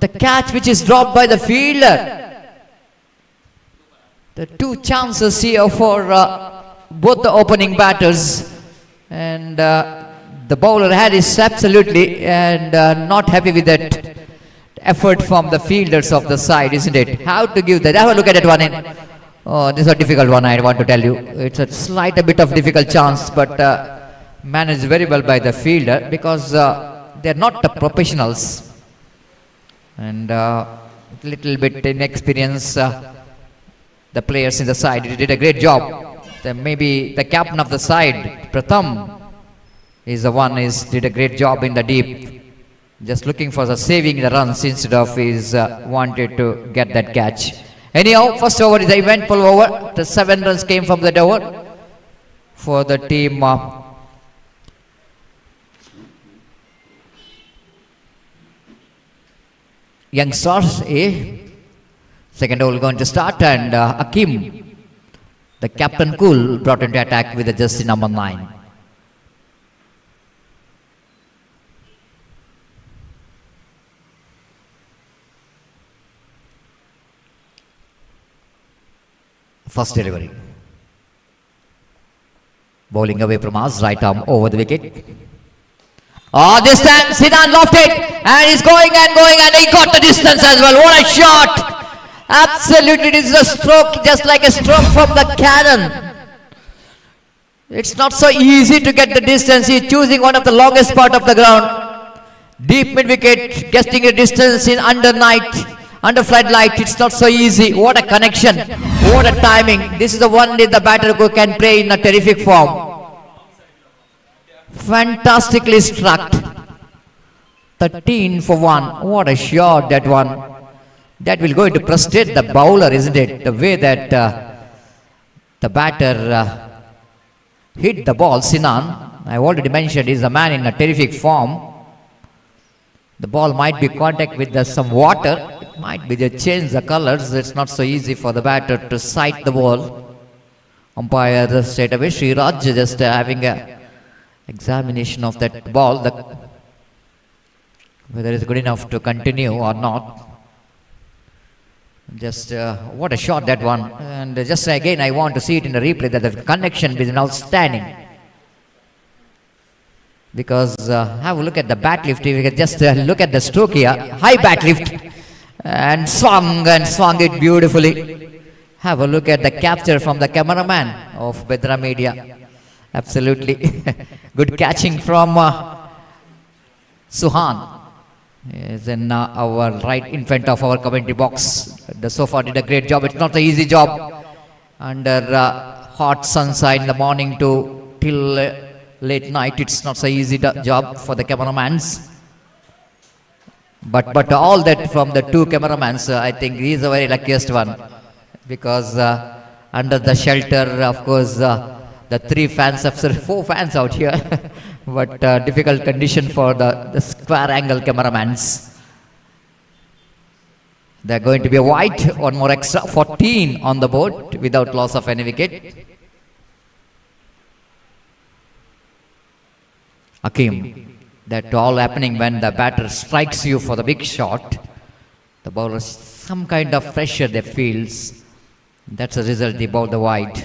the catch which is dropped by the fielder. The 2 chances here for both the opening batters, and the bowler Harris absolutely and not happy with that effort from the fielders of the side, isn't it? How to give that? Have a look at that one in. Oh, this is a difficult one, I want to tell you. It's a slight a bit of difficult chance, but managed very well by the fielder because they're not the professionals and little bit inexperience. The players in the side did a great job. Maybe the captain of the side, Pratham, is the one did a great job in the deep, just looking for the saving the runs instead of his wanted to get that catch. Anyhow, first over is the eventful over. The 7 runs came from that over for the team. Youngstars, Second over going to start, and Akim, the captain cool, brought into attack with the jersey number 9. First delivery. Bowling away from us, right arm over the wicket. This time Sinan lofted and he's going and he got the distance as well. What a shot! Absolutely, it is a stroke, just like a stroke from the cannon. It's not so easy to get the distance. He's choosing one of the longest part of the ground. Deep mid-wicket, getting a distance in under flight light. It's not so easy. What a connection. What a timing. This is the one that the batter who can play in a terrific form. Fantastically struck. 13 for 1. What a shot that one. That will go to frustrate the bowler, isn't it? The way that the batter hit the ball. Sinan, I already mentioned, is a man in a terrific form. The ball might be contact with some water. It might be they change the colors. It's not so easy for the batter to sight the ball. Umpire straight away. Sriraj just having a examination of that ball, whether it's good enough to continue or not. Just what a shot that one. And just again I want to see it in the replay that the connection is outstanding. Because have a look at the bat lift. If you can just look at the stroke here. High bat lift. And swung it beautifully. Have a look at the capture from the cameraman of Bedra Media. Absolutely. Good catching from Suhan. Is in our right in front of our commentary box. The sofa did a great job. It's not an easy job under hot sunshine in the morning to till late night. It's not so easy job for the cameramans. But all that from the two cameramans, I think he is the very luckiest one, because under the shelter, of course, the three fans, four fans out here, but difficult condition for the square angle cameramans. They're going to be a white, one more extra, 14 on the board without loss of any wicket. Hakim, that all happening when the batter strikes you for the big shot. The bowler, some kind of pressure they feels. That's the result, they bowl the wide.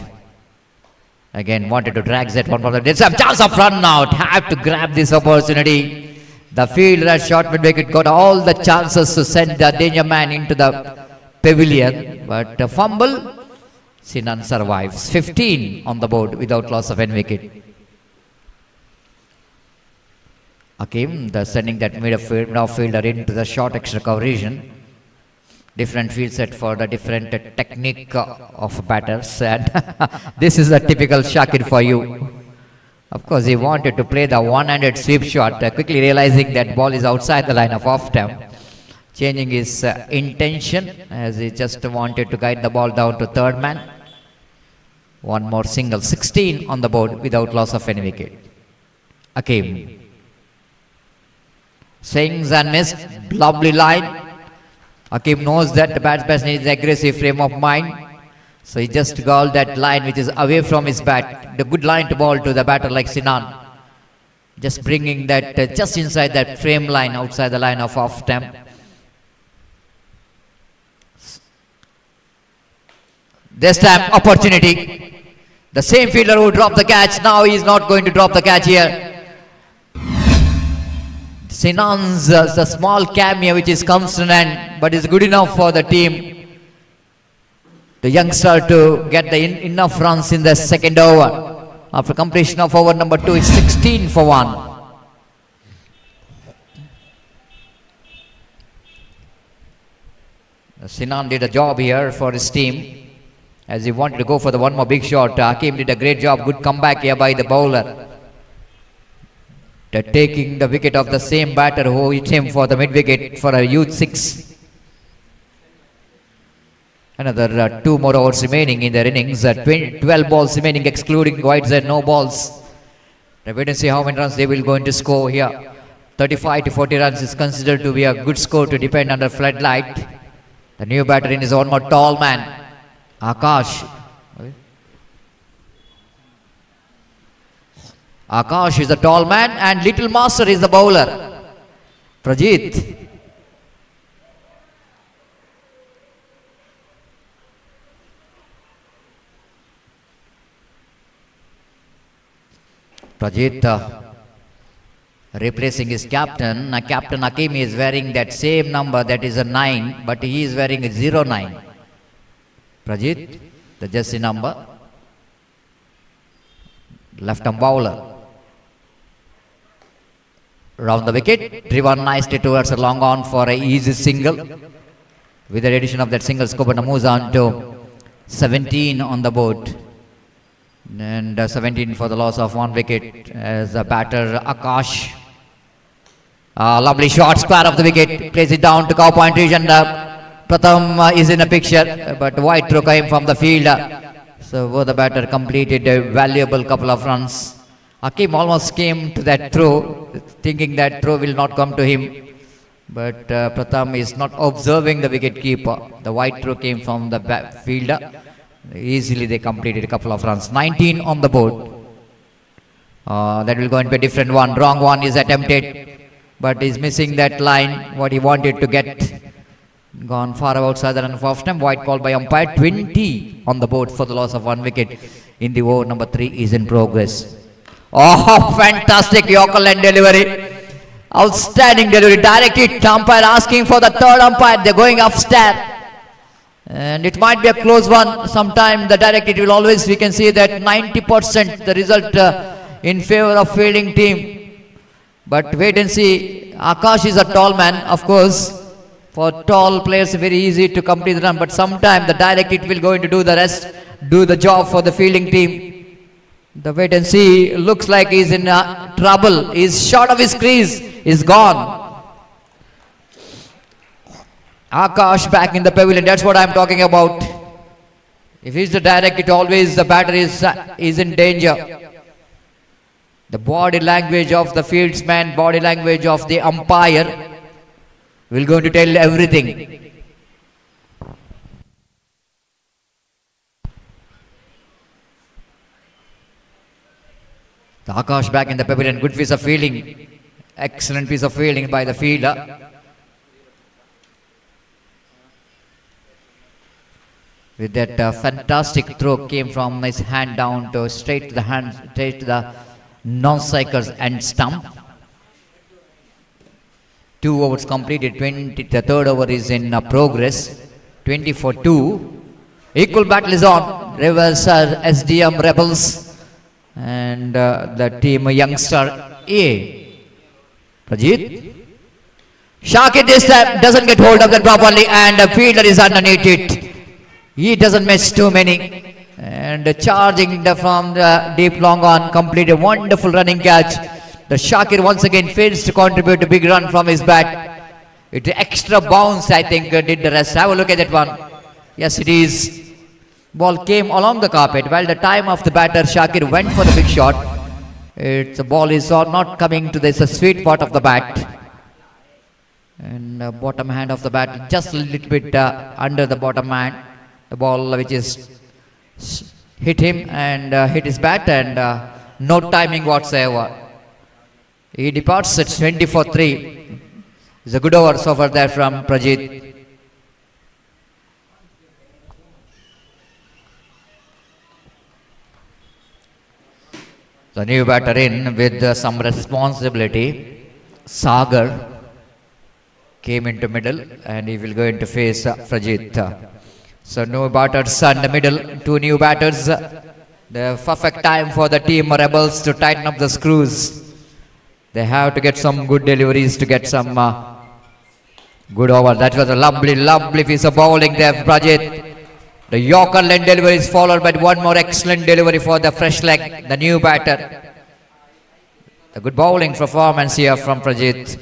Again, wanted to drag that one for the... There's a chance of run out. Have to grab this opportunity. The fielder at short mid wicket got all the chances to send the danger man into the pavilion. But a fumble, Sinan survives. 15 on the board without loss of any wicket. Hakim, sending that midfielder into the short extra coverage. Different field set for the different technique of batters. And this is a typical Shakir for you. Of course, he wanted to play the one-handed sweep shot, quickly realizing that ball is outside the line of off-stump. Changing his intention as he just wanted to guide the ball down to third man. One more single, 16 on the board without loss of any wicket. Hakim. Swings and missed, lovely line. Hakim knows that the batsman needs an aggressive frame of mind. So he just called that line which is away from his bat. The good line to ball to the batter like Sinan. Just bringing that just inside that frame line outside the line of off stump. This time opportunity. The same fielder who dropped the catch, now he is not going to drop the catch here. Sinan's the small cameo which is comes to an end, but is good enough for the team. The youngster to get the enough runs in the second over. After completion of over number 2, it's 16 for 1. Sinan did a job here for his team as he wanted to go for the one more big shot. Hakim did a great job, good comeback here by the bowler. Taking the wicket of the same batter who hit him for the mid wicket for a huge 6. Another 2 more overs remaining in their innings. 12 balls remaining excluding wides and no balls. Wait and see how many runs they will going to score here. 35 to 40 runs is considered to be a good score to depend under floodlight. The new batter in is one more tall man, Akash. Akash is the tall man and Little Master is the bowler, Prajit. Prajit replacing his captain. Captain Hakim is wearing that same number, that is a 9, but he is wearing a 09. Prajit, the jersey number. Left arm bowler. Round the wicket, driven nicely towards a long on for an easy single. With the addition of that single, Skobana moves on to 17 on the board. And 17 for the loss of 1 wicket as the batter Akash. Lovely shot, square of the wicket, plays it down to cow point region. Pratham is in a picture, but wide throw came from the fielder. So the batter completed a valuable couple of runs. Hakim almost came to that throw, thinking that throw will not come to him. But Pratham is not observing the wicket keeper. The wide throw came from the fielder. Easily they completed a couple of runs. 19 on the board. That will go into a different one. Wrong one is attempted, but is missing that line, what he wanted to get. Gone far outside the run of off time. White call by umpire. 20 on the board for the loss of 1 wicket. In the over number 3 is in progress. Oh, fantastic Yorker line delivery. Outstanding delivery. Direct hit. Umpire asking for the third umpire. They're going upstairs. And it might be a close one. Sometime the direct hit will always, we can see that 90% the result in favor of fielding team. But wait and see. Akash is a tall man, of course. For tall players, very easy to complete the run. But sometime the direct hit will go into do the rest. do the job for the fielding team. The wait and see looks like he's in trouble. He's short of his crease. He's gone. Akash back in the pavilion. That's what I'm talking about. If he's the direct, it always the batter is in danger. The body language of the fieldsman, body language of the umpire will going to tell everything. The Akash back in the pavilion. Good piece of fielding. Excellent piece of fielding by the fielder. With that fantastic throw came from his hand down to straight to the hand, straight to the non-strikers and stump. 2 overs completed. The third over is in progress. 20-2. Equal battle is on. Rivers SDM Rebels and the team Youngstar A. Prajit. Shakthi this time doesn't get hold of that properly, and the fielder is underneath it. He doesn't miss too many. And charging from the deep long on, complete a wonderful running catch. The Shakir once again fails to contribute a big run from his bat. It extra bounce, I think, did the rest. Have a look at that one. Yes, it is. Ball came along the carpet. While the time of the batter, Shakir went for the big shot. The ball is not coming to this sweet spot of the bat. And bottom hand of the bat, just a little bit under the bottom hand. The ball which is hit him and hit his bat, and no timing whatsoever. He departs at 20-3. It's a good over over there from Prajit. The new batter in with some responsibility. Sagar came into middle and he will go into face Prajit. So no batters in the middle, 2 new batters. The perfect time for the team Rebels to tighten up the screws. They have to get some good deliveries to get some good over. That was a lovely piece of bowling there, Prajit. The Yorker leg delivery is followed by one more excellent delivery for the fresh leg, the new batter. The good bowling performance here from Prajit.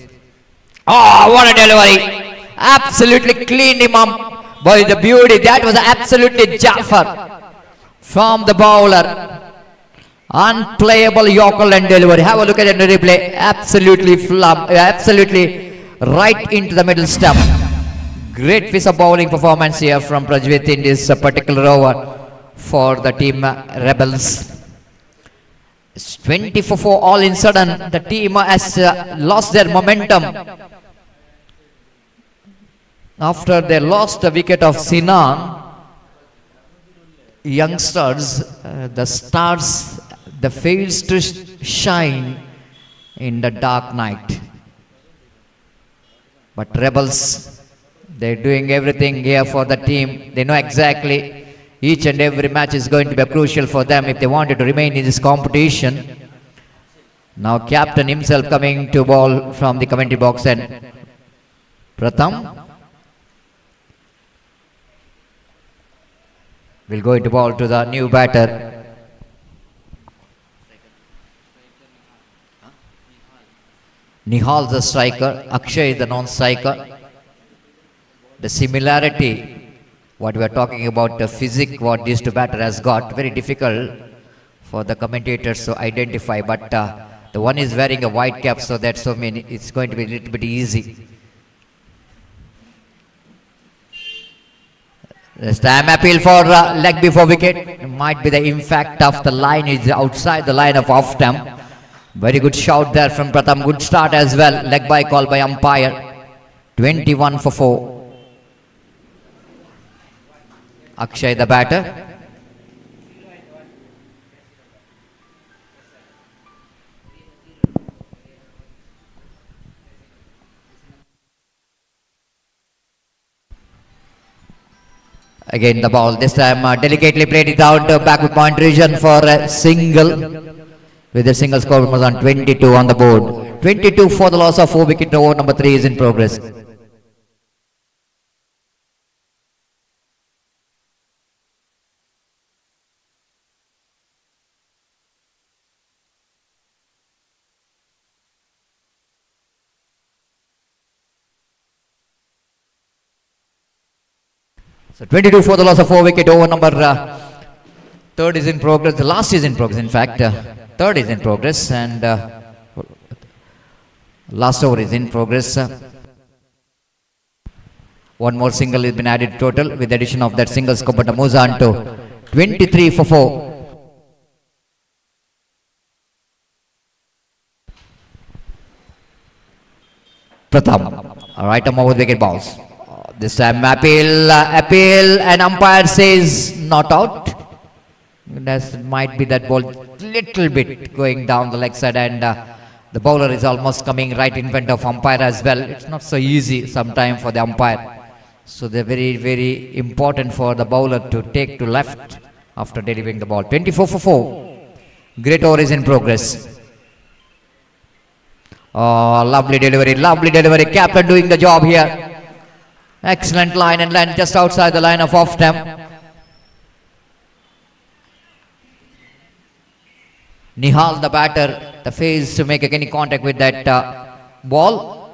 Oh, what a delivery! Absolutely cleaned him up. Boy, the beauty, that was absolutely Jafar from the bowler. Unplayable Yorker and delivery. Have a look at it in the replay. Absolutely right into the middle stump. Great piece of bowling performance here from Prajit in this particular over for the team Rebels. It's 24-4 all in sudden. The team has lost their momentum. After they lost the wicket of Sinan, Youngstars, the stars, the fails to shine in the dark night. But Rebels, they're doing everything here for the team. They know exactly each and every match is going to be crucial for them if they wanted to remain in this competition. Now captain himself coming to ball from the commentary box, and Pratham will go into ball to the new batter. Nihal the striker, Akshay the non-striker. The similarity, what we are talking about, the physique what these two batter has got, very difficult for the commentators to identify, but the one is wearing a white cap, so that's so many, it's going to be a little bit easy. This time appeal for leg before wicket. It might be the impact of the line is outside the line of off stump. Very good shout there from Pratham. Good start as well. Leg by call by umpire. 21-4. Akshay the batter. Again the ball, this time delicately played it out backward point region for a single, with a single score was on 22 on the board. 22 for the loss of 4 wicket. Over number 3 is in progress. So 22 for the loss of 4 wicket. Over number third is in progress. The last is in progress. In fact, third is in progress, and last over is in progress. One more single has been added total. With the addition of that single, score moves on to 23 for 4. Pratham, right arm over the wicket balls. This time appeal, and umpire says not out. That might be that ball little bit going down the leg side, and the bowler is almost coming right in front of umpire as well. It's not so easy sometime for the umpire. So they're very, very important for the bowler to take to left after delivering the ball. 24 for 4. Great over is in progress. Oh, lovely delivery. Captain doing the job here. Excellent line and land just outside the line of off stump. Nihal, the batter, the fails to make any contact with that ball.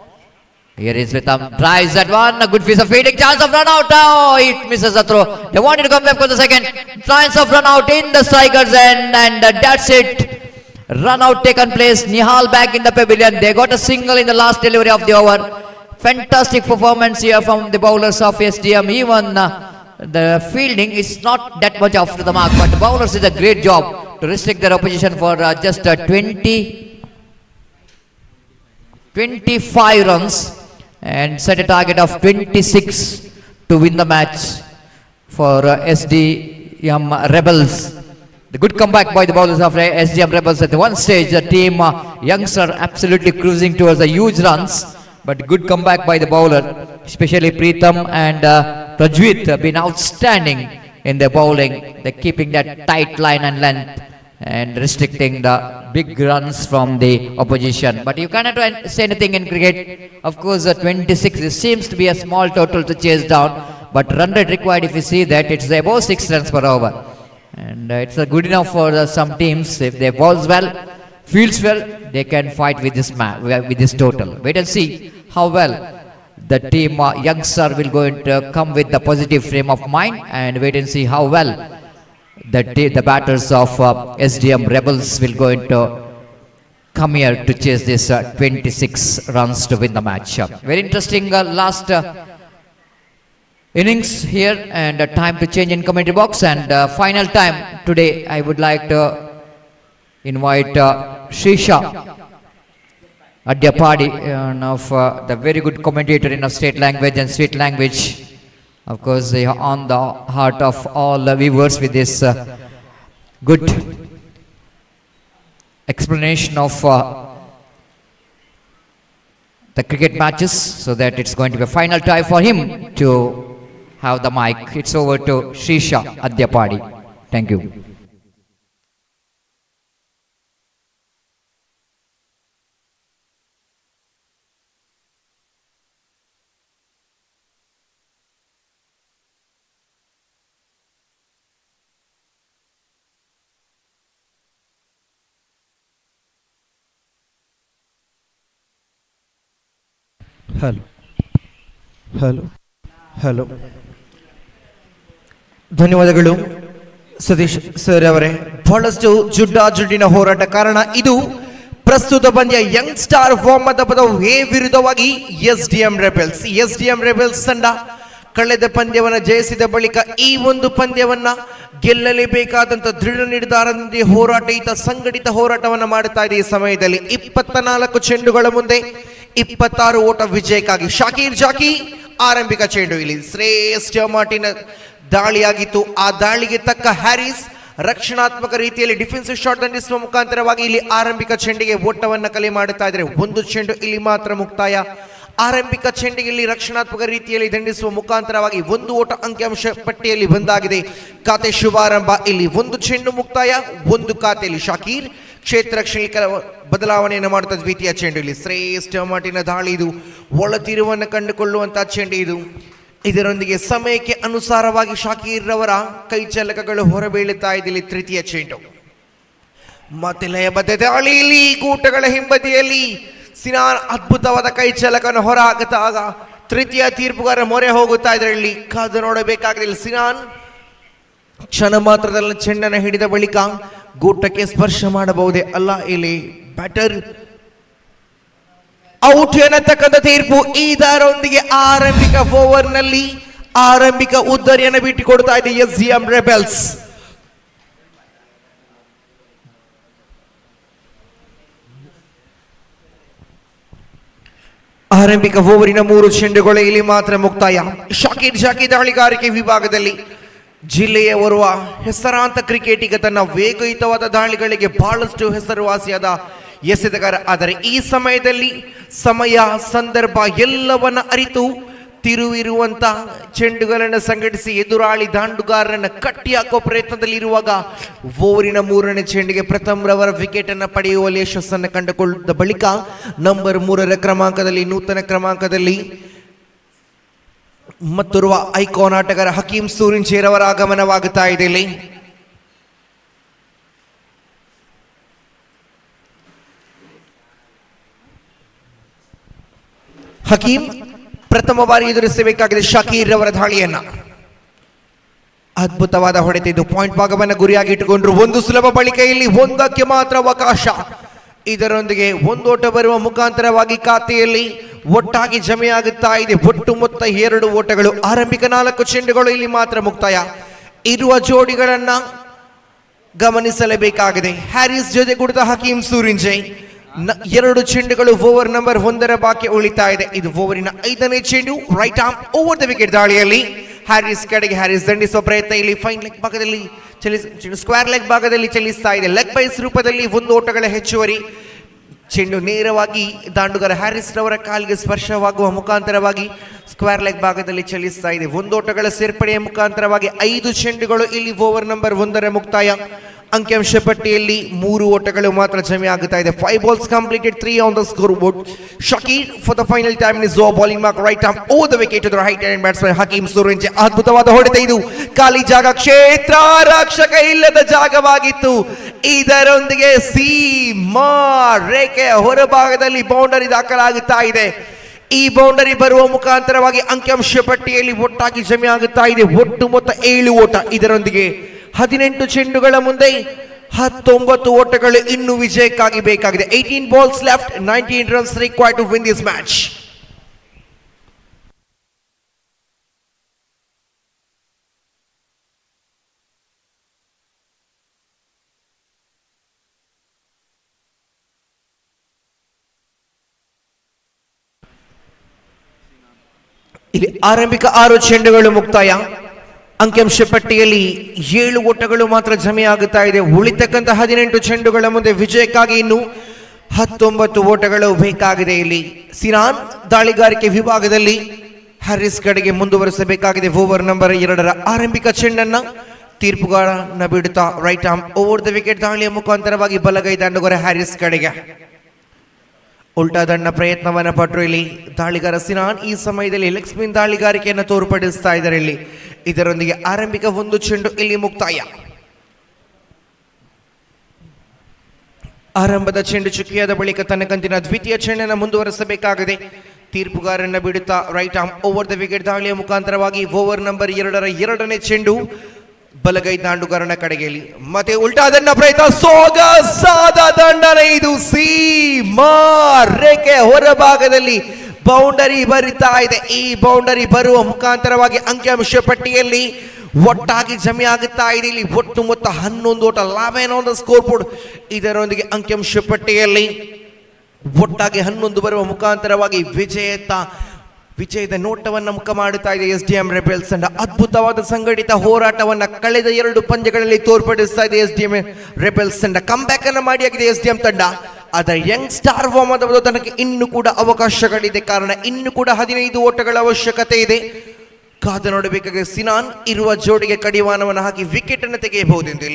Here is Ritham, drives that one, a good piece of fielding, chance of run out. Oh, it misses the throw. They wanted to come back for the second. Chance of run out in the striker's end, and that's it. Run out taken place. Nihal back in the pavilion. They got a single in the last delivery of the over. Fantastic performance here from the bowlers of SDM. Even the fielding is not that much after the mark, but the bowlers did a great job to restrict their opposition for just 25 runs and set a target of 26 to win the match for SDM Rebels. The good comeback by the bowlers of SDM Rebels. At one stage, the team Youngstar absolutely cruising towards the huge runs, but good comeback by the bowler, especially Preetham and Rajwit have been outstanding in their bowling. They're keeping that tight line and length and restricting the big runs from the opposition. But you cannot say anything in cricket. Of course, 26 it seems to be a small total to chase down, but run rate required, if you see that, it's above 6 runs per over. And it's good enough for some teams. If they bowls well, fields well, they can fight with this with this total. Wait and see how well the team Youngstar will going to come with the positive frame of mind, and wait and see how well the batters of SDM Rebels will going to come here to chase this 26 runs to win the match. Very interesting last innings here, and time to change in commentary box, and final time today. I would like to invite Shisha Adyapadi, of the very good commentator in a state language and sweet language. Of course, they are on the heart of all the viewers with this good explanation of the cricket matches, so that it's going to be a final tie for him to have the mic. It's over to Shisha Adyapadi. Thank you. Hello ಧನ್ಯವಾದಗಳು Satish sir ಅವರೇ. ಬಹಳಷ್ಟು ಜುಡ್ಡಿನ ಹೋರಾಟ. ಕಾರಣ ಇದು ಪ್ರಸ್ತುತ ಪಂದ್ಯ Young Star ಮೊಹಮ್ಮದಾಬಾದ್ A ವಿರುದ್ಧವಾಗಿ SDM rebels ತಂಡ ಕಳೆದ ಪಂದ್ಯವನ್ನ ಜಯಿಸಿದ ಬಳಿಕ ಈ ಒಂದು ಪಂದ್ಯವನ್ನ ಗೆಲ್ಲಲೇಬೇಕಾದಂತ ದೃಢ ನಿರ್ಧಾರದಿಂದ ಸಂಘಟಿತ ಹೋರಾಟವನ್ನ ಮಾಡುತ್ತಾ ಇದೆ. ಈ ಸಮಯದಲ್ಲಿ 24 ಚೆಂಡುಗಳ ಮುಂದೆ 26 ಓಟ ವಿಜಯಕ್ಕಾಗಿ ಶಾಕೀರ್ ಜಾಕಿ ಆರಂಭಿಕ ಚೆಂಡು. ಇಲ್ಲಿ ಶ್ರೇಷ್ಠ ಮಾರ್ಟಿನ ದಾಳಿಯಾಗಿತ್ತು. ಆ ದಾಳಿಗೆ ತಕ್ಕ ಹ್ಯಾರಿಸ್ ರಕ್ಷಣಾತ್ಮಕ ರೀತಿಯಲ್ಲಿ ಡಿಫೆನ್ಸಿವ್ ಶಾಟ್ ದಂಡಿಸುವ ಮುಖಾಂತರವಾಗಿ ಇಲ್ಲಿ ಆರಂಭಿಕ ಚೆಂಡಿಗೆ ಓಟವನ್ನ ಕಲೆ ಮಾಡುತ್ತಾ ಇದ್ದಾರೆ. ಒಂದು ಚೆಂಡು ಇಲ್ಲಿ ಮಾತ್ರ ಮುಕ್ತಾಯ. ಆರಂಭಿಕ ಚೆಂಡಿಗೆ ಇಲ್ಲಿ ರಕ್ಷಣಾತ್ಮಕ ರೀತಿಯಲ್ಲಿ ದಂಡಿಸುವ ಮುಖಾಂತರವಾಗಿ ಒಂದು ಓಟ ಅಂಕಿಅಂಶ ಪಟ್ಟಿಯಲ್ಲಿ ಬಂದಾಗಿದೆ. ಖಾತೆ ಶುಭಾರಂಭ. ಇಲ್ಲಿ ಒಂದು ಚೆಂಡು ಮುಕ್ತಾಯ, ಒಂದು ಖಾತೆಯಲ್ಲಿ ಶಾಕೀರ್ ಕ್ಷೇತ್ರ ರಕ್ಷಣೆ ಬದಲಾವಣೆಯನ್ನು ಮಾಡುತ್ತಾ ದ್ವಿತೀಯ ಚೆಂಡು. ಇಲ್ಲಿ ಶ್ರೇಷ್ಠ ಮಾರ್ಟಿನ ದಾಳಿ. ಇದು ಒಳತಿರುವನ್ನು ಕಂಡುಕೊಳ್ಳುವಂತಹ ಚೆಂಡು ಇದು. ಇದರೊಂದಿಗೆ ಸಮಯಕ್ಕೆ ಅನುಸಾರವಾಗಿ ಶಾಕೀರ್ ರವರ ಕೈ ಚಲಕಗಳು ಹೊರಬೀಳುತ್ತಾ ಇದೆ. ಇಲ್ಲಿ ತೃತೀಯ ಚೆಂಡು. ಮತ್ತೆ ಲಯಬದ್ಧ ದಾಳಿಯಲ್ಲಿ ಗೂಟಗಳ ಹಿಂಬದಿಯಲ್ಲಿ ಸಿನಾನ್ ಅದ್ಭುತವಾದ ಕೈ ಚಲಕನ್ನು ಹೊರ ಹಾಕಿದಾಗ ತೃತೀಯ ತೀರ್ಪುಗಾರ ಮೊರೆ ಹೋಗುತ್ತಾ ಇದ್ರೆ ಇಲ್ಲಿ ಕಾದು ನೋಡಬೇಕಾಗಿದೆ. ಸಿನಾನ್ ಕ್ಷಣ ಮಾತ್ರದಲ್ಲಿ ಚೆಂಡನ್ನು ಹಿಡಿದ ಬಳಿಕ ಗೂಟಕ್ಕೆ ಸ್ಪರ್ಶ ಮಾಡಬಹುದೇ ಅಲ್ಲ, ಇಲ್ಲಿ ಬ್ಯಾಟರ್ ಔಟ್ ಎನ್ನತಕ್ಕಂಥ ತೀರ್ಪು. ಇದರೊಂದಿಗೆ ಆರಂಭಿಕ ಓವರ್ನಲ್ಲಿ ಆರಂಭಿಕ ಉದ್ದರಿಯನ್ನು ಬಿಟ್ಟುಕೊಡ್ತಾ ಇದೆ SDM ರೆಬೆಲ್ಸ್. ಆರಂಭಿಕ ಓವರಿನ 3 ಚೆಂಡುಗಳು ಇಲ್ಲಿ ಮಾತ್ರ ಮುಕ್ತಾಯ. ಶಾಕಿರ್ ಜಾಕಿ ದಾಳಿಗಾರಿಕೆ ವಿಭಾಗದಲ್ಲಿ ಜಿಲ್ಲೆಯ ಓರ್ವ ಹೆಸರಾಂತ ಕ್ರಿಕೆಟಿಗ ತನ್ನ ವೇಗಯುತವಾದ ದಾಳಿಗಳಿಗೆ ಬಹಳಷ್ಟು ಹೆಸರುವಾಸಿಯಾದ ಎಸೆತಗಾರ. ಆದರೆ ಈ ಸಮಯದಲ್ಲಿ ಸಮಯ ಸಂದರ್ಭ ಎಲ್ಲವನ್ನ ಅರಿತು ತಿರುವಿರುವಂತ ಚೆಂಡುಗಳನ್ನು ಸಂಘಟಿಸಿ ಎದುರಾಳಿ ದಾಂಡುಗಾರರನ್ನ ಕಟ್ಟಿ ಹಾಕುವ ಪ್ರಯತ್ನದಲ್ಲಿ ಇರುವಾಗ ಓವರಿನ 3ನೇ ಚೆಂಡಿಗೆ ಪ್ರಥಮ್ ರವರ ವಿಕೆಟ್ ಅನ್ನು ಪಡೆಯುವಲ್ಲಿ ಯಶಸ್ಸನ್ನು ಕಂಡುಕೊಳ್ಳದ ಬಳಿಕ ನಂಬರ್ 3ರ ಕ್ರಮಾಂಕದಲ್ಲಿ ನೂತನ ಕ್ರಮಾಂಕದಲ್ಲಿ ಮತ್ತೋರ್ವ ಐಕಾನ್ ಆಟಗಾರ ಹಕೀಂ ಸೂರಿಂಚೇರ್ ಅವರ ಆಗಮನವಾಗುತ್ತಾ ಇದೆ. ಇಲ್ಲಿ ಹಕೀಂ ಪ್ರಥಮ ಬಾರಿ ಎದುರಿಸಬೇಕಾಗಿದೆ ಶಕೀರ್ ಅವರ ದಾಳಿಯನ್ನ. ಅದ್ಭುತವಾದ ಹೊಡೆತ ಇದು. ಪಾಯಿಂಟ್ ಭಾಗವನ್ನು ಗುರಿಯಾಗಿ ಇಟ್ಟುಕೊಂಡ್ರು. ಒಂದು ಸುಲಭ ಬಳಿಕ ಇಲ್ಲಿ ಒಂದಕ್ಕೆ ಮಾತ್ರ ಅವಕಾಶ. ಇದರೊಂದಿಗೆ ಒಂದು ಓಟ ಬರುವ ಮುಖಾಂತರವಾಗಿ ಖಾತೆಯಲ್ಲಿ ಒಟ್ಟಾಗಿ ಜಮೆಯಾಗುತ್ತಾ ಇದೆ ಒಟ್ಟು ಮೊತ್ತ 2 ಓಟಗಳು. ಆರಂಭಿಕ 4 ಚೆಂಡುಗಳು ಇಲ್ಲಿ ಮಾತ್ರ ಮುಕ್ತಾಯ. ಇರುವ ಜೋಡಿಗಳನ್ನ ಗಮನಿಸಲೇಬೇಕಾಗಿದೆ. ಹ್ಯಾರಿಸ್ ಜೊತೆಗೂಡಿದ ಹಕೀಂ ಸೂರಿಂಜೆ 2 ಚೆಂಡುಗಳು ಓವರ್ ನಂಬರ್ 1ರ ಬಾಕಿ ಉಳಿತಾ ಇದೆ. ಇದು ಓವರಿನ 5ನೇ ಚೆಂಡು. Right arm over the wicket ದಾಳಿಯಲ್ಲಿ ಹ್ಯಾರಿಸ್ ಕಡೆಗೆ ಹ್ಯಾರಿಸ್ ದಂಡಿಸುವ ಪ್ರಯತ್ನ. ಇಲ್ಲಿ ಫೈನ್ ಲೆಗ್ ಭಾಗದಲ್ಲಿ ಸ್ಕ್ವೇರ್ ಲೆಗ್ ಭಾಗದಲ್ಲಿ ಚಲಿಸ್ತಾ ಇದೆ. ಲೆಗ್ ಬೈಸ್ ರೂಪದಲ್ಲಿ 1 ಓಟಗಳ ಹೆಚ್ಚುವರಿ. ಚೆಂಡು ನೇರವಾಗಿ ದಾಂಡುಗಾರ ಹ್ಯಾರಿಸ್ ರವರ ಕಾಲಿಗೆ ಸ್ಪರ್ಶವಾಗುವ ಮುಖಾಂತರವಾಗಿ ಸ್ಕ್ವೇರ್ ಲೆಗ್ ಭಾಗದಲ್ಲಿ ಚಲಿಸ್ತಾ ಇದೆ. 1 ಓಟಗಳ ಸೇರ್ಪಡೆಯ ಮುಖಾಂತರವಾಗಿ 5 ಚೆಂಡುಗಳು ಇಲ್ಲಿ ಓವರ್ ನಂಬರ್ 1ರ ಮುಕ್ತಾಯ. ಅಂಕಿಅಂಶ ಪಟ್ಟಿಯಲ್ಲಿ 3 ಓಟಗಳು ಮಾತ್ರ ಜಮೆ ಆಗುತ್ತಾ ಇದೆ. 5 balls completed, 3 on the scoreboard. Shakir for the final time in his over bowling mark right arm over the wicket to the right hand batsman Hakim Surinje. ಅದ್ಭುತವಾದ ಹೊಡೆತ ಇದು. ಖಾಲಿ ಜಾಗ, ಕ್ಷೇತ್ರ ರಕ್ಷಕ ಇಲ್ಲದ ಜಾಗವಾಗಿತ್ತು. ಇದರೊಂದಿಗೆ ಸೀಮಾ ರೇಖೆಯ ಹೊರಭಾಗದಲ್ಲಿ ಬೌಂಡರಿ ದಾಖಲಾಗುತ್ತಾ ಇದೆ. ಈ ಬೌಂಡರಿ ಬರುವ ಮುಖಾಂತರವಾಗಿ ಅಂಕಿಅಂಶ ಪಟ್ಟಿಯಲ್ಲಿ ಒಟ್ಟಾಗಿ ಜಮೆ ಆಗುತ್ತಾ ಇದೆ ಒಟ್ಟು ಮೊತ್ತ 7 ಓಟ. ಇದರೊಂದಿಗೆ 18 ಚೆಂಡುಗಳ ಮುಂದೆ 19 ಓಟಗಳು ಇನ್ನು ವಿಜಯಕ್ಕಾಗಿ ಬೇಕಾಗಿದೆ. 18 balls left, 19 runs required to win this match. ಇಲ್ಲಿ ಆರಂಭಿಕ 6 ಚೆಂಡುಗಳು ಮುಕ್ತಾಯ. ಅಂಕಿಅಂಶ ಪಟ್ಟಿಯಲ್ಲಿ 7 ಓಟಗಳು ಮಾತ್ರ ಜಮೆಯಾಗುತ್ತಾ ಇದೆ. ಉಳಿತಕ್ಕಂಥ 18 ಚೆಂಡುಗಳ ಮುಂದೆ ವಿಜಯಕ್ಕಾಗಿ ಇನ್ನು 19 ಓಟಗಳು ಬೇಕಾಗಿದೆ. ಇಲ್ಲಿ ಸಿನಾನ್ ದಾಳಿಗಾರಿಕೆ ವಿಭಾಗದಲ್ಲಿ ಹ್ಯಾರಿಸ್ ಕಡೆಗೆ ಮುಂದುವರಿಸಬೇಕಾಗಿದೆ. ಓವರ್ ನಂಬರ್ 2ರ ಆರಂಭಿಕ ಚೆಂಡನ್ನ ತೀರ್ಪುಗಾರನ ಬಿಡುತ್ತಾ right arm over the wicket ದಾಳಿಯ ಮುಖಾಂತರವಾಗಿ ಬಲಗೈ ದಾಂಡುಗಾರ ಹ್ಯಾರಿಸ್ ಕಡೆಗೆ ಉಲ್ಟಾ ದಂಡ ಪ್ರಯತ್ನವನ್ನ ಪಟ್ಟರು. ಇಲ್ಲಿ ದಾಳಿಗಾರ ಸಿನಾನ್ ಈ ಸಮಯದಲ್ಲಿ ಲೆಗ್ ಸ್ಪಿನ್ ದಾಳಿಗಾರಿಕೆಯನ್ನು ತೋರ್ಪಡಿಸ್ತಾ ಇದ್ದಾರೆ. ಇಲ್ಲಿ ಇದರೊಂದಿಗೆ ಆರಂಭಿಕ 1 ಚೆಂಡು ಇಲ್ಲಿ ಮುಕ್ತಾಯ. ಆರಂಭದ ಚೆಂಡು ಚುಕ್ಕಿಯಾದ ಬಳಿಕ ತನ್ನ ಕಂತಿನ ದ್ವಿತೀಯ ಚೆಂಡನ್ನು ಮುಂದುವರಿಸಬೇಕಾಗಿದೆ. ತೀರ್ಪುಗಾರನ್ನ ಬಿಡುತ್ತಾ right arm over the wicket ದಾಳಿಯ ಮುಖಾಂತರವಾಗಿ ಓವರ್ ನಂಬರ್ 2ರ 2ನೇ ಚೆಂಡು ಬಲಗೈ ದಾಂಡುಗಾರನ ಕಡೆಗೆಯಲ್ಲಿ ಮತ್ತೆ ಉಲ್ಟಾ ದಂಡ ಪ್ರಯತ್ನ. ಸೊಗಸಾದ ದಂಡನೆ ಇದು. ಸೀಮಾ ರೇಖೆ ಹೊರಭಾಗದಲ್ಲಿ ಬೌಂಡರಿ ಬರಿತಾ ಇದೆ. ಈ ಬೌಂಡರಿ ಬರುವ ಮುಖಾಂತರವಾಗಿ ಅಂಕಿಅಂಶ ಪಟ್ಟಿಯಲ್ಲಿ ಒಟ್ಟಾಗಿ ಜಮೆ ಆಗುತ್ತಾ ಇದೆ. ಇಲ್ಲಿ ಒಟ್ಟು ಮೊತ್ತ 11 ಓಟ, 11 on the scoreboard. ಇದರೊಂದಿಗೆ ಅಂಕಿಅಂಶ ಪಟ್ಟಿಯಲ್ಲಿ ಒಟ್ಟಾಗಿ 11 ಬರುವ ಮುಖಾಂತರವಾಗಿ ವಿಜಯದ ನೋಟವನ್ನು ಮುಖ ಮಾಡುತ್ತಾ ಇದೆ SDM ರೆಬೆಲ್ಸ್ ತಂಡ. ಅದ್ಭುತವಾದ ಸಂಘಟಿತ ಹೋರಾಟವನ್ನ ಕಳೆದ 2 ಪಂದ್ಯಗಳಲ್ಲಿ ತೋರ್ಪಡಿಸ್ತಾ ಇದೆ SDM ರೆಬೆಲ್ಸ್ ತಂಡ. ಕಮ್ ಬ್ಯಾಕ್ ಅನ್ನು ಮಾಡಿ ಆಗಿದೆ SDM ತಂಡ. ಆದರೆ ಯಂಗ್ಸ್ಟಾರ್ ಫಾರ್ಮ್ ತನಕ ಇನ್ನು ಕೂಡ ಅವಕಾಶಗಳಿದೆ. ಕಾರಣ ಇನ್ನು ಕೂಡ 15 ಓಟಗಳ ಅವಶ್ಯಕತೆ ಇದೆ. ಕಾದು ನೋಡಬೇಕಾಗಿದೆ. ಸಿನಾನ್ ಇರುವ ಜೋಡಿಗೆ ಕಡಿವಾಣವನ್ನು ಹಾಕಿ ವಿಕೆಟ್ ಅನ್ನು ತೆಗೆಯಬಹುದೆಂದು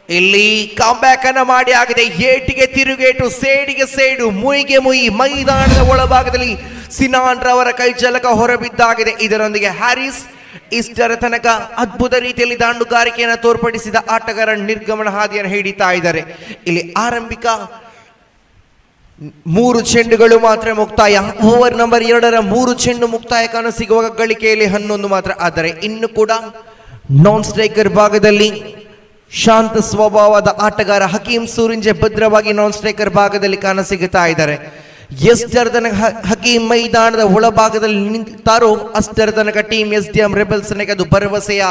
ಇಲ್ಲಿ ಕಮ್ ಬ್ಯಾಕ್ ಅನ್ನು ಮಾಡಿ ಆಗಿದೆ. ಏಟಿಗೆ ತಿರುಗೇಟು, ಸೇಡಿಗೆ ಸೇಡು, ಮುಯಿಗೆ ಮುಯಿ. ಮೈದಾನದ ಒಳಭಾಗದಲ್ಲಿ ಸಿನಾನ್ ರವರ ಕೈ ಜಲಕ ಹೊರಬಿದ್ದಾಗಿದೆ. ಇದರೊಂದಿಗೆ ಹ್ಯಾರಿಸ್ ಇಷ್ಟರ ತನಕ ಅದ್ಭುತ ರೀತಿಯಲ್ಲಿ ದಾಂಡುಗಾರಿಕೆಯನ್ನು ತೋರ್ಪಡಿಸಿದ ಆಟಗಾರ ನಿರ್ಗಮನ ಹಾದಿಯನ್ನು ಹಿಡಿತಾ ಇದ್ದಾರೆ. ಇಲ್ಲಿ ಆರಂಭಿಕ 3 ಚೆಂಡುಗಳು ಮಾತ್ರ ಮುಕ್ತಾಯ. ಓವರ್ ನಂಬರ್ 2ರ 3 ಚೆಂಡು ಮುಕ್ತಾಯ ಕಾಣಸಿಗುವಾಗ ಗಳಿಕೆಯಲ್ಲಿ 11 ಮಾತ್ರ. ಆದರೆ ಇನ್ನು ಕೂಡ ನಾನ್ ಸ್ಟ್ರೈಕರ್ ಭಾಗದಲ್ಲಿ ಶಾಂತ ಸ್ವಭಾವದ ಆಟಗಾರ ಹಕೀಂ ಸೂರಿಂಜೆ ಭದ್ರವಾಗಿ ನಾನ್ ಸ್ಟ್ರೈಕರ್ ಭಾಗದಲ್ಲಿ ಕಾಣಸಿಗುತ್ತಾ ಇದ್ದಾರೆ. ಎಷ್ಟರ ತನಕ ಹಕೀಂ ಮೈದಾನದ ಒಳಭಾಗದಲ್ಲಿ ನಿಂತಾರೋ ಅಷ್ಟರ ತನಕ ಟೀಮ್ SDM ರೆಬೆಲ್ಸ್ ಅದು ಭರವಸೆಯ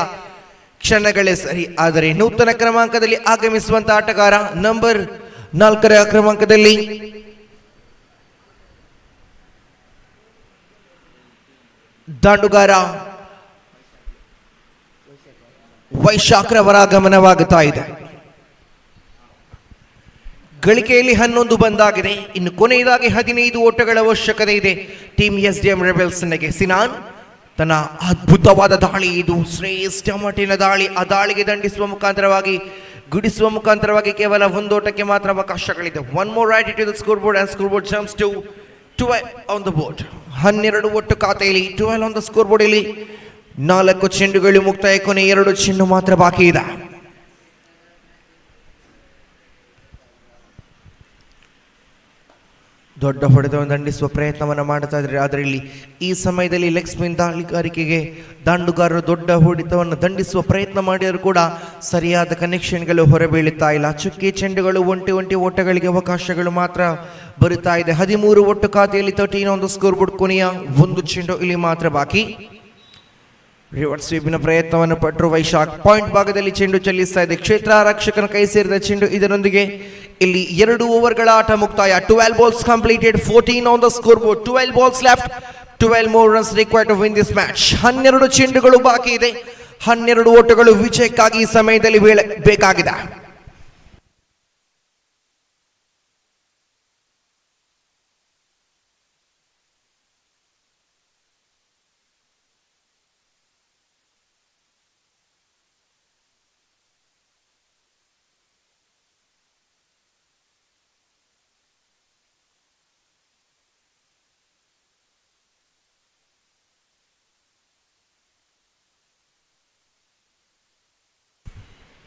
ಕ್ಷಣಗಳೇ ಸರಿ. ಆದರೆ ನೂತನ ಕ್ರಮಾಂಕದಲ್ಲಿ ಆಗಮಿಸುವಂತ ಆಟಗಾರ ನಂಬರ್ 4ರ ಕ್ರಮಾಂಕದಲ್ಲಿ ದಾಂಡುಗಾರ ವೈಶಾಖರವರ ಆಗಮನವಾಗುತ್ತಾ ಇದೆ. ಗಳಿಕೆಯಲ್ಲಿ 11 ಬಂದಾಗಿದೆ. ಇನ್ನು ಕೊನೆಯದಾಗಿ 15 ಓಟಗಳ ಅವಶ್ಯಕತೆ ಇದೆ ಟೀಮ್ SDM ರೆಬೆಲ್ಸ್ ಗೆ. ಸಿನಾನ್ ತನ್ನ ಅದ್ಭುತವಾದ ದಾಳಿ, ಇದು ಶ್ರೇಷ್ಠ ಮಟ್ಟಿನ ದಾಳಿ. ಆ ದಾಳಿಗೆ ದಂಡಿಸುವ ಮುಖಾಂತರವಾಗಿ ಗುಡಿಸುವ ಮುಖಾಂತರವಾಗಿ ಕೇವಲ 1 ಓಟಕ್ಕೆ ಮಾತ್ರ ಅವಕಾಶಗಳಿದೆ. 1 more right to the scoreboard and scoreboard jumps to 12 on the board. 12 ಒಟ್ಟು ಖಾತೆಯಲ್ಲಿ 12 on the scoreboard. ಇಲ್ಲಿ 4 ಚೆಂಡುಗಳು ಮುಕ್ತಾಯ, ಕೊನೆ 2 ಚೆಂಡು ಮಾತ್ರ ಬಾಕಿ ಇದೆ. ದೊಡ್ಡ ಹೊಡೆತವನ್ನು ದಂಡಿಸುವ ಪ್ರಯತ್ನವನ್ನು ಮಾಡ್ತಾ ಇದ್ದಾರೆ. ಆದರೆ ಇಲ್ಲಿ ಈ ಸಮಯದಲ್ಲಿ ಲೆಗ್ ಸ್ಪಿನ್ ದಾಳಿಗಾರಿಕೆಗೆ ದಾಂಡುಗಾರರು ದೊಡ್ಡ ಹೊಡೆತವನ್ನು ದಂಡಿಸುವ ಪ್ರಯತ್ನ ಮಾಡಿದರೂ ಕೂಡ ಸರಿಯಾದ ಕನೆಕ್ಷನ್ಗಳು ಹೊರಬೀಳುತ್ತಾ ಇಲ್ಲ. ಚುಕ್ಕಿ ಚೆಂಡುಗಳು ಒಂಟಿ ಓಟಗಳಿಗೆ ಅವಕಾಶಗಳು ಮಾತ್ರ ಬರುತ್ತಾ ಇದೆ. 13 ಒಟ್ಟು ಖಾತೆಯಲ್ಲಿ 13 on the scoreboard. ಕೊನೆಯ 1 ಚೆಂಡು ಇಲ್ಲಿ ಮಾತ್ರ ಬಾಕಿ. ರಿವರ್ಸ್ ಸ್ವೀಪಿನ ಪ್ರಯತ್ನವನ್ನು ಪಟ್ಟರು ವೈಶಾಖ್. ಪಾಯಿಂಟ್ ಭಾಗದಲ್ಲಿ ಚೆಂಡು ಚಲಿಸ್ತಾ ಇದೆ. ಕ್ಷೇತ್ರ ಆರಕ್ಷಕನ ಕೈ ಸೇರಿದ ಚೆಂಡು. ಇದರೊಂದಿಗೆ ಇಲ್ಲಿ 2 ಓವರ್ಗಳ ಆಟ ಮುಕ್ತಾಯ. 12 balls completed, 14 on the scoreboard, 12 balls left, 12 more runs required to win this match. 12 ಚೆಂಡುಗಳು ಬಾಕಿ ಇದೆ. 12 ಓಟಗಳು ವಿಜಯಕ್ಕಾಗಿ ಈ ಸಮಯದಲ್ಲಿ ಬೇಕಾಗಿದೆ.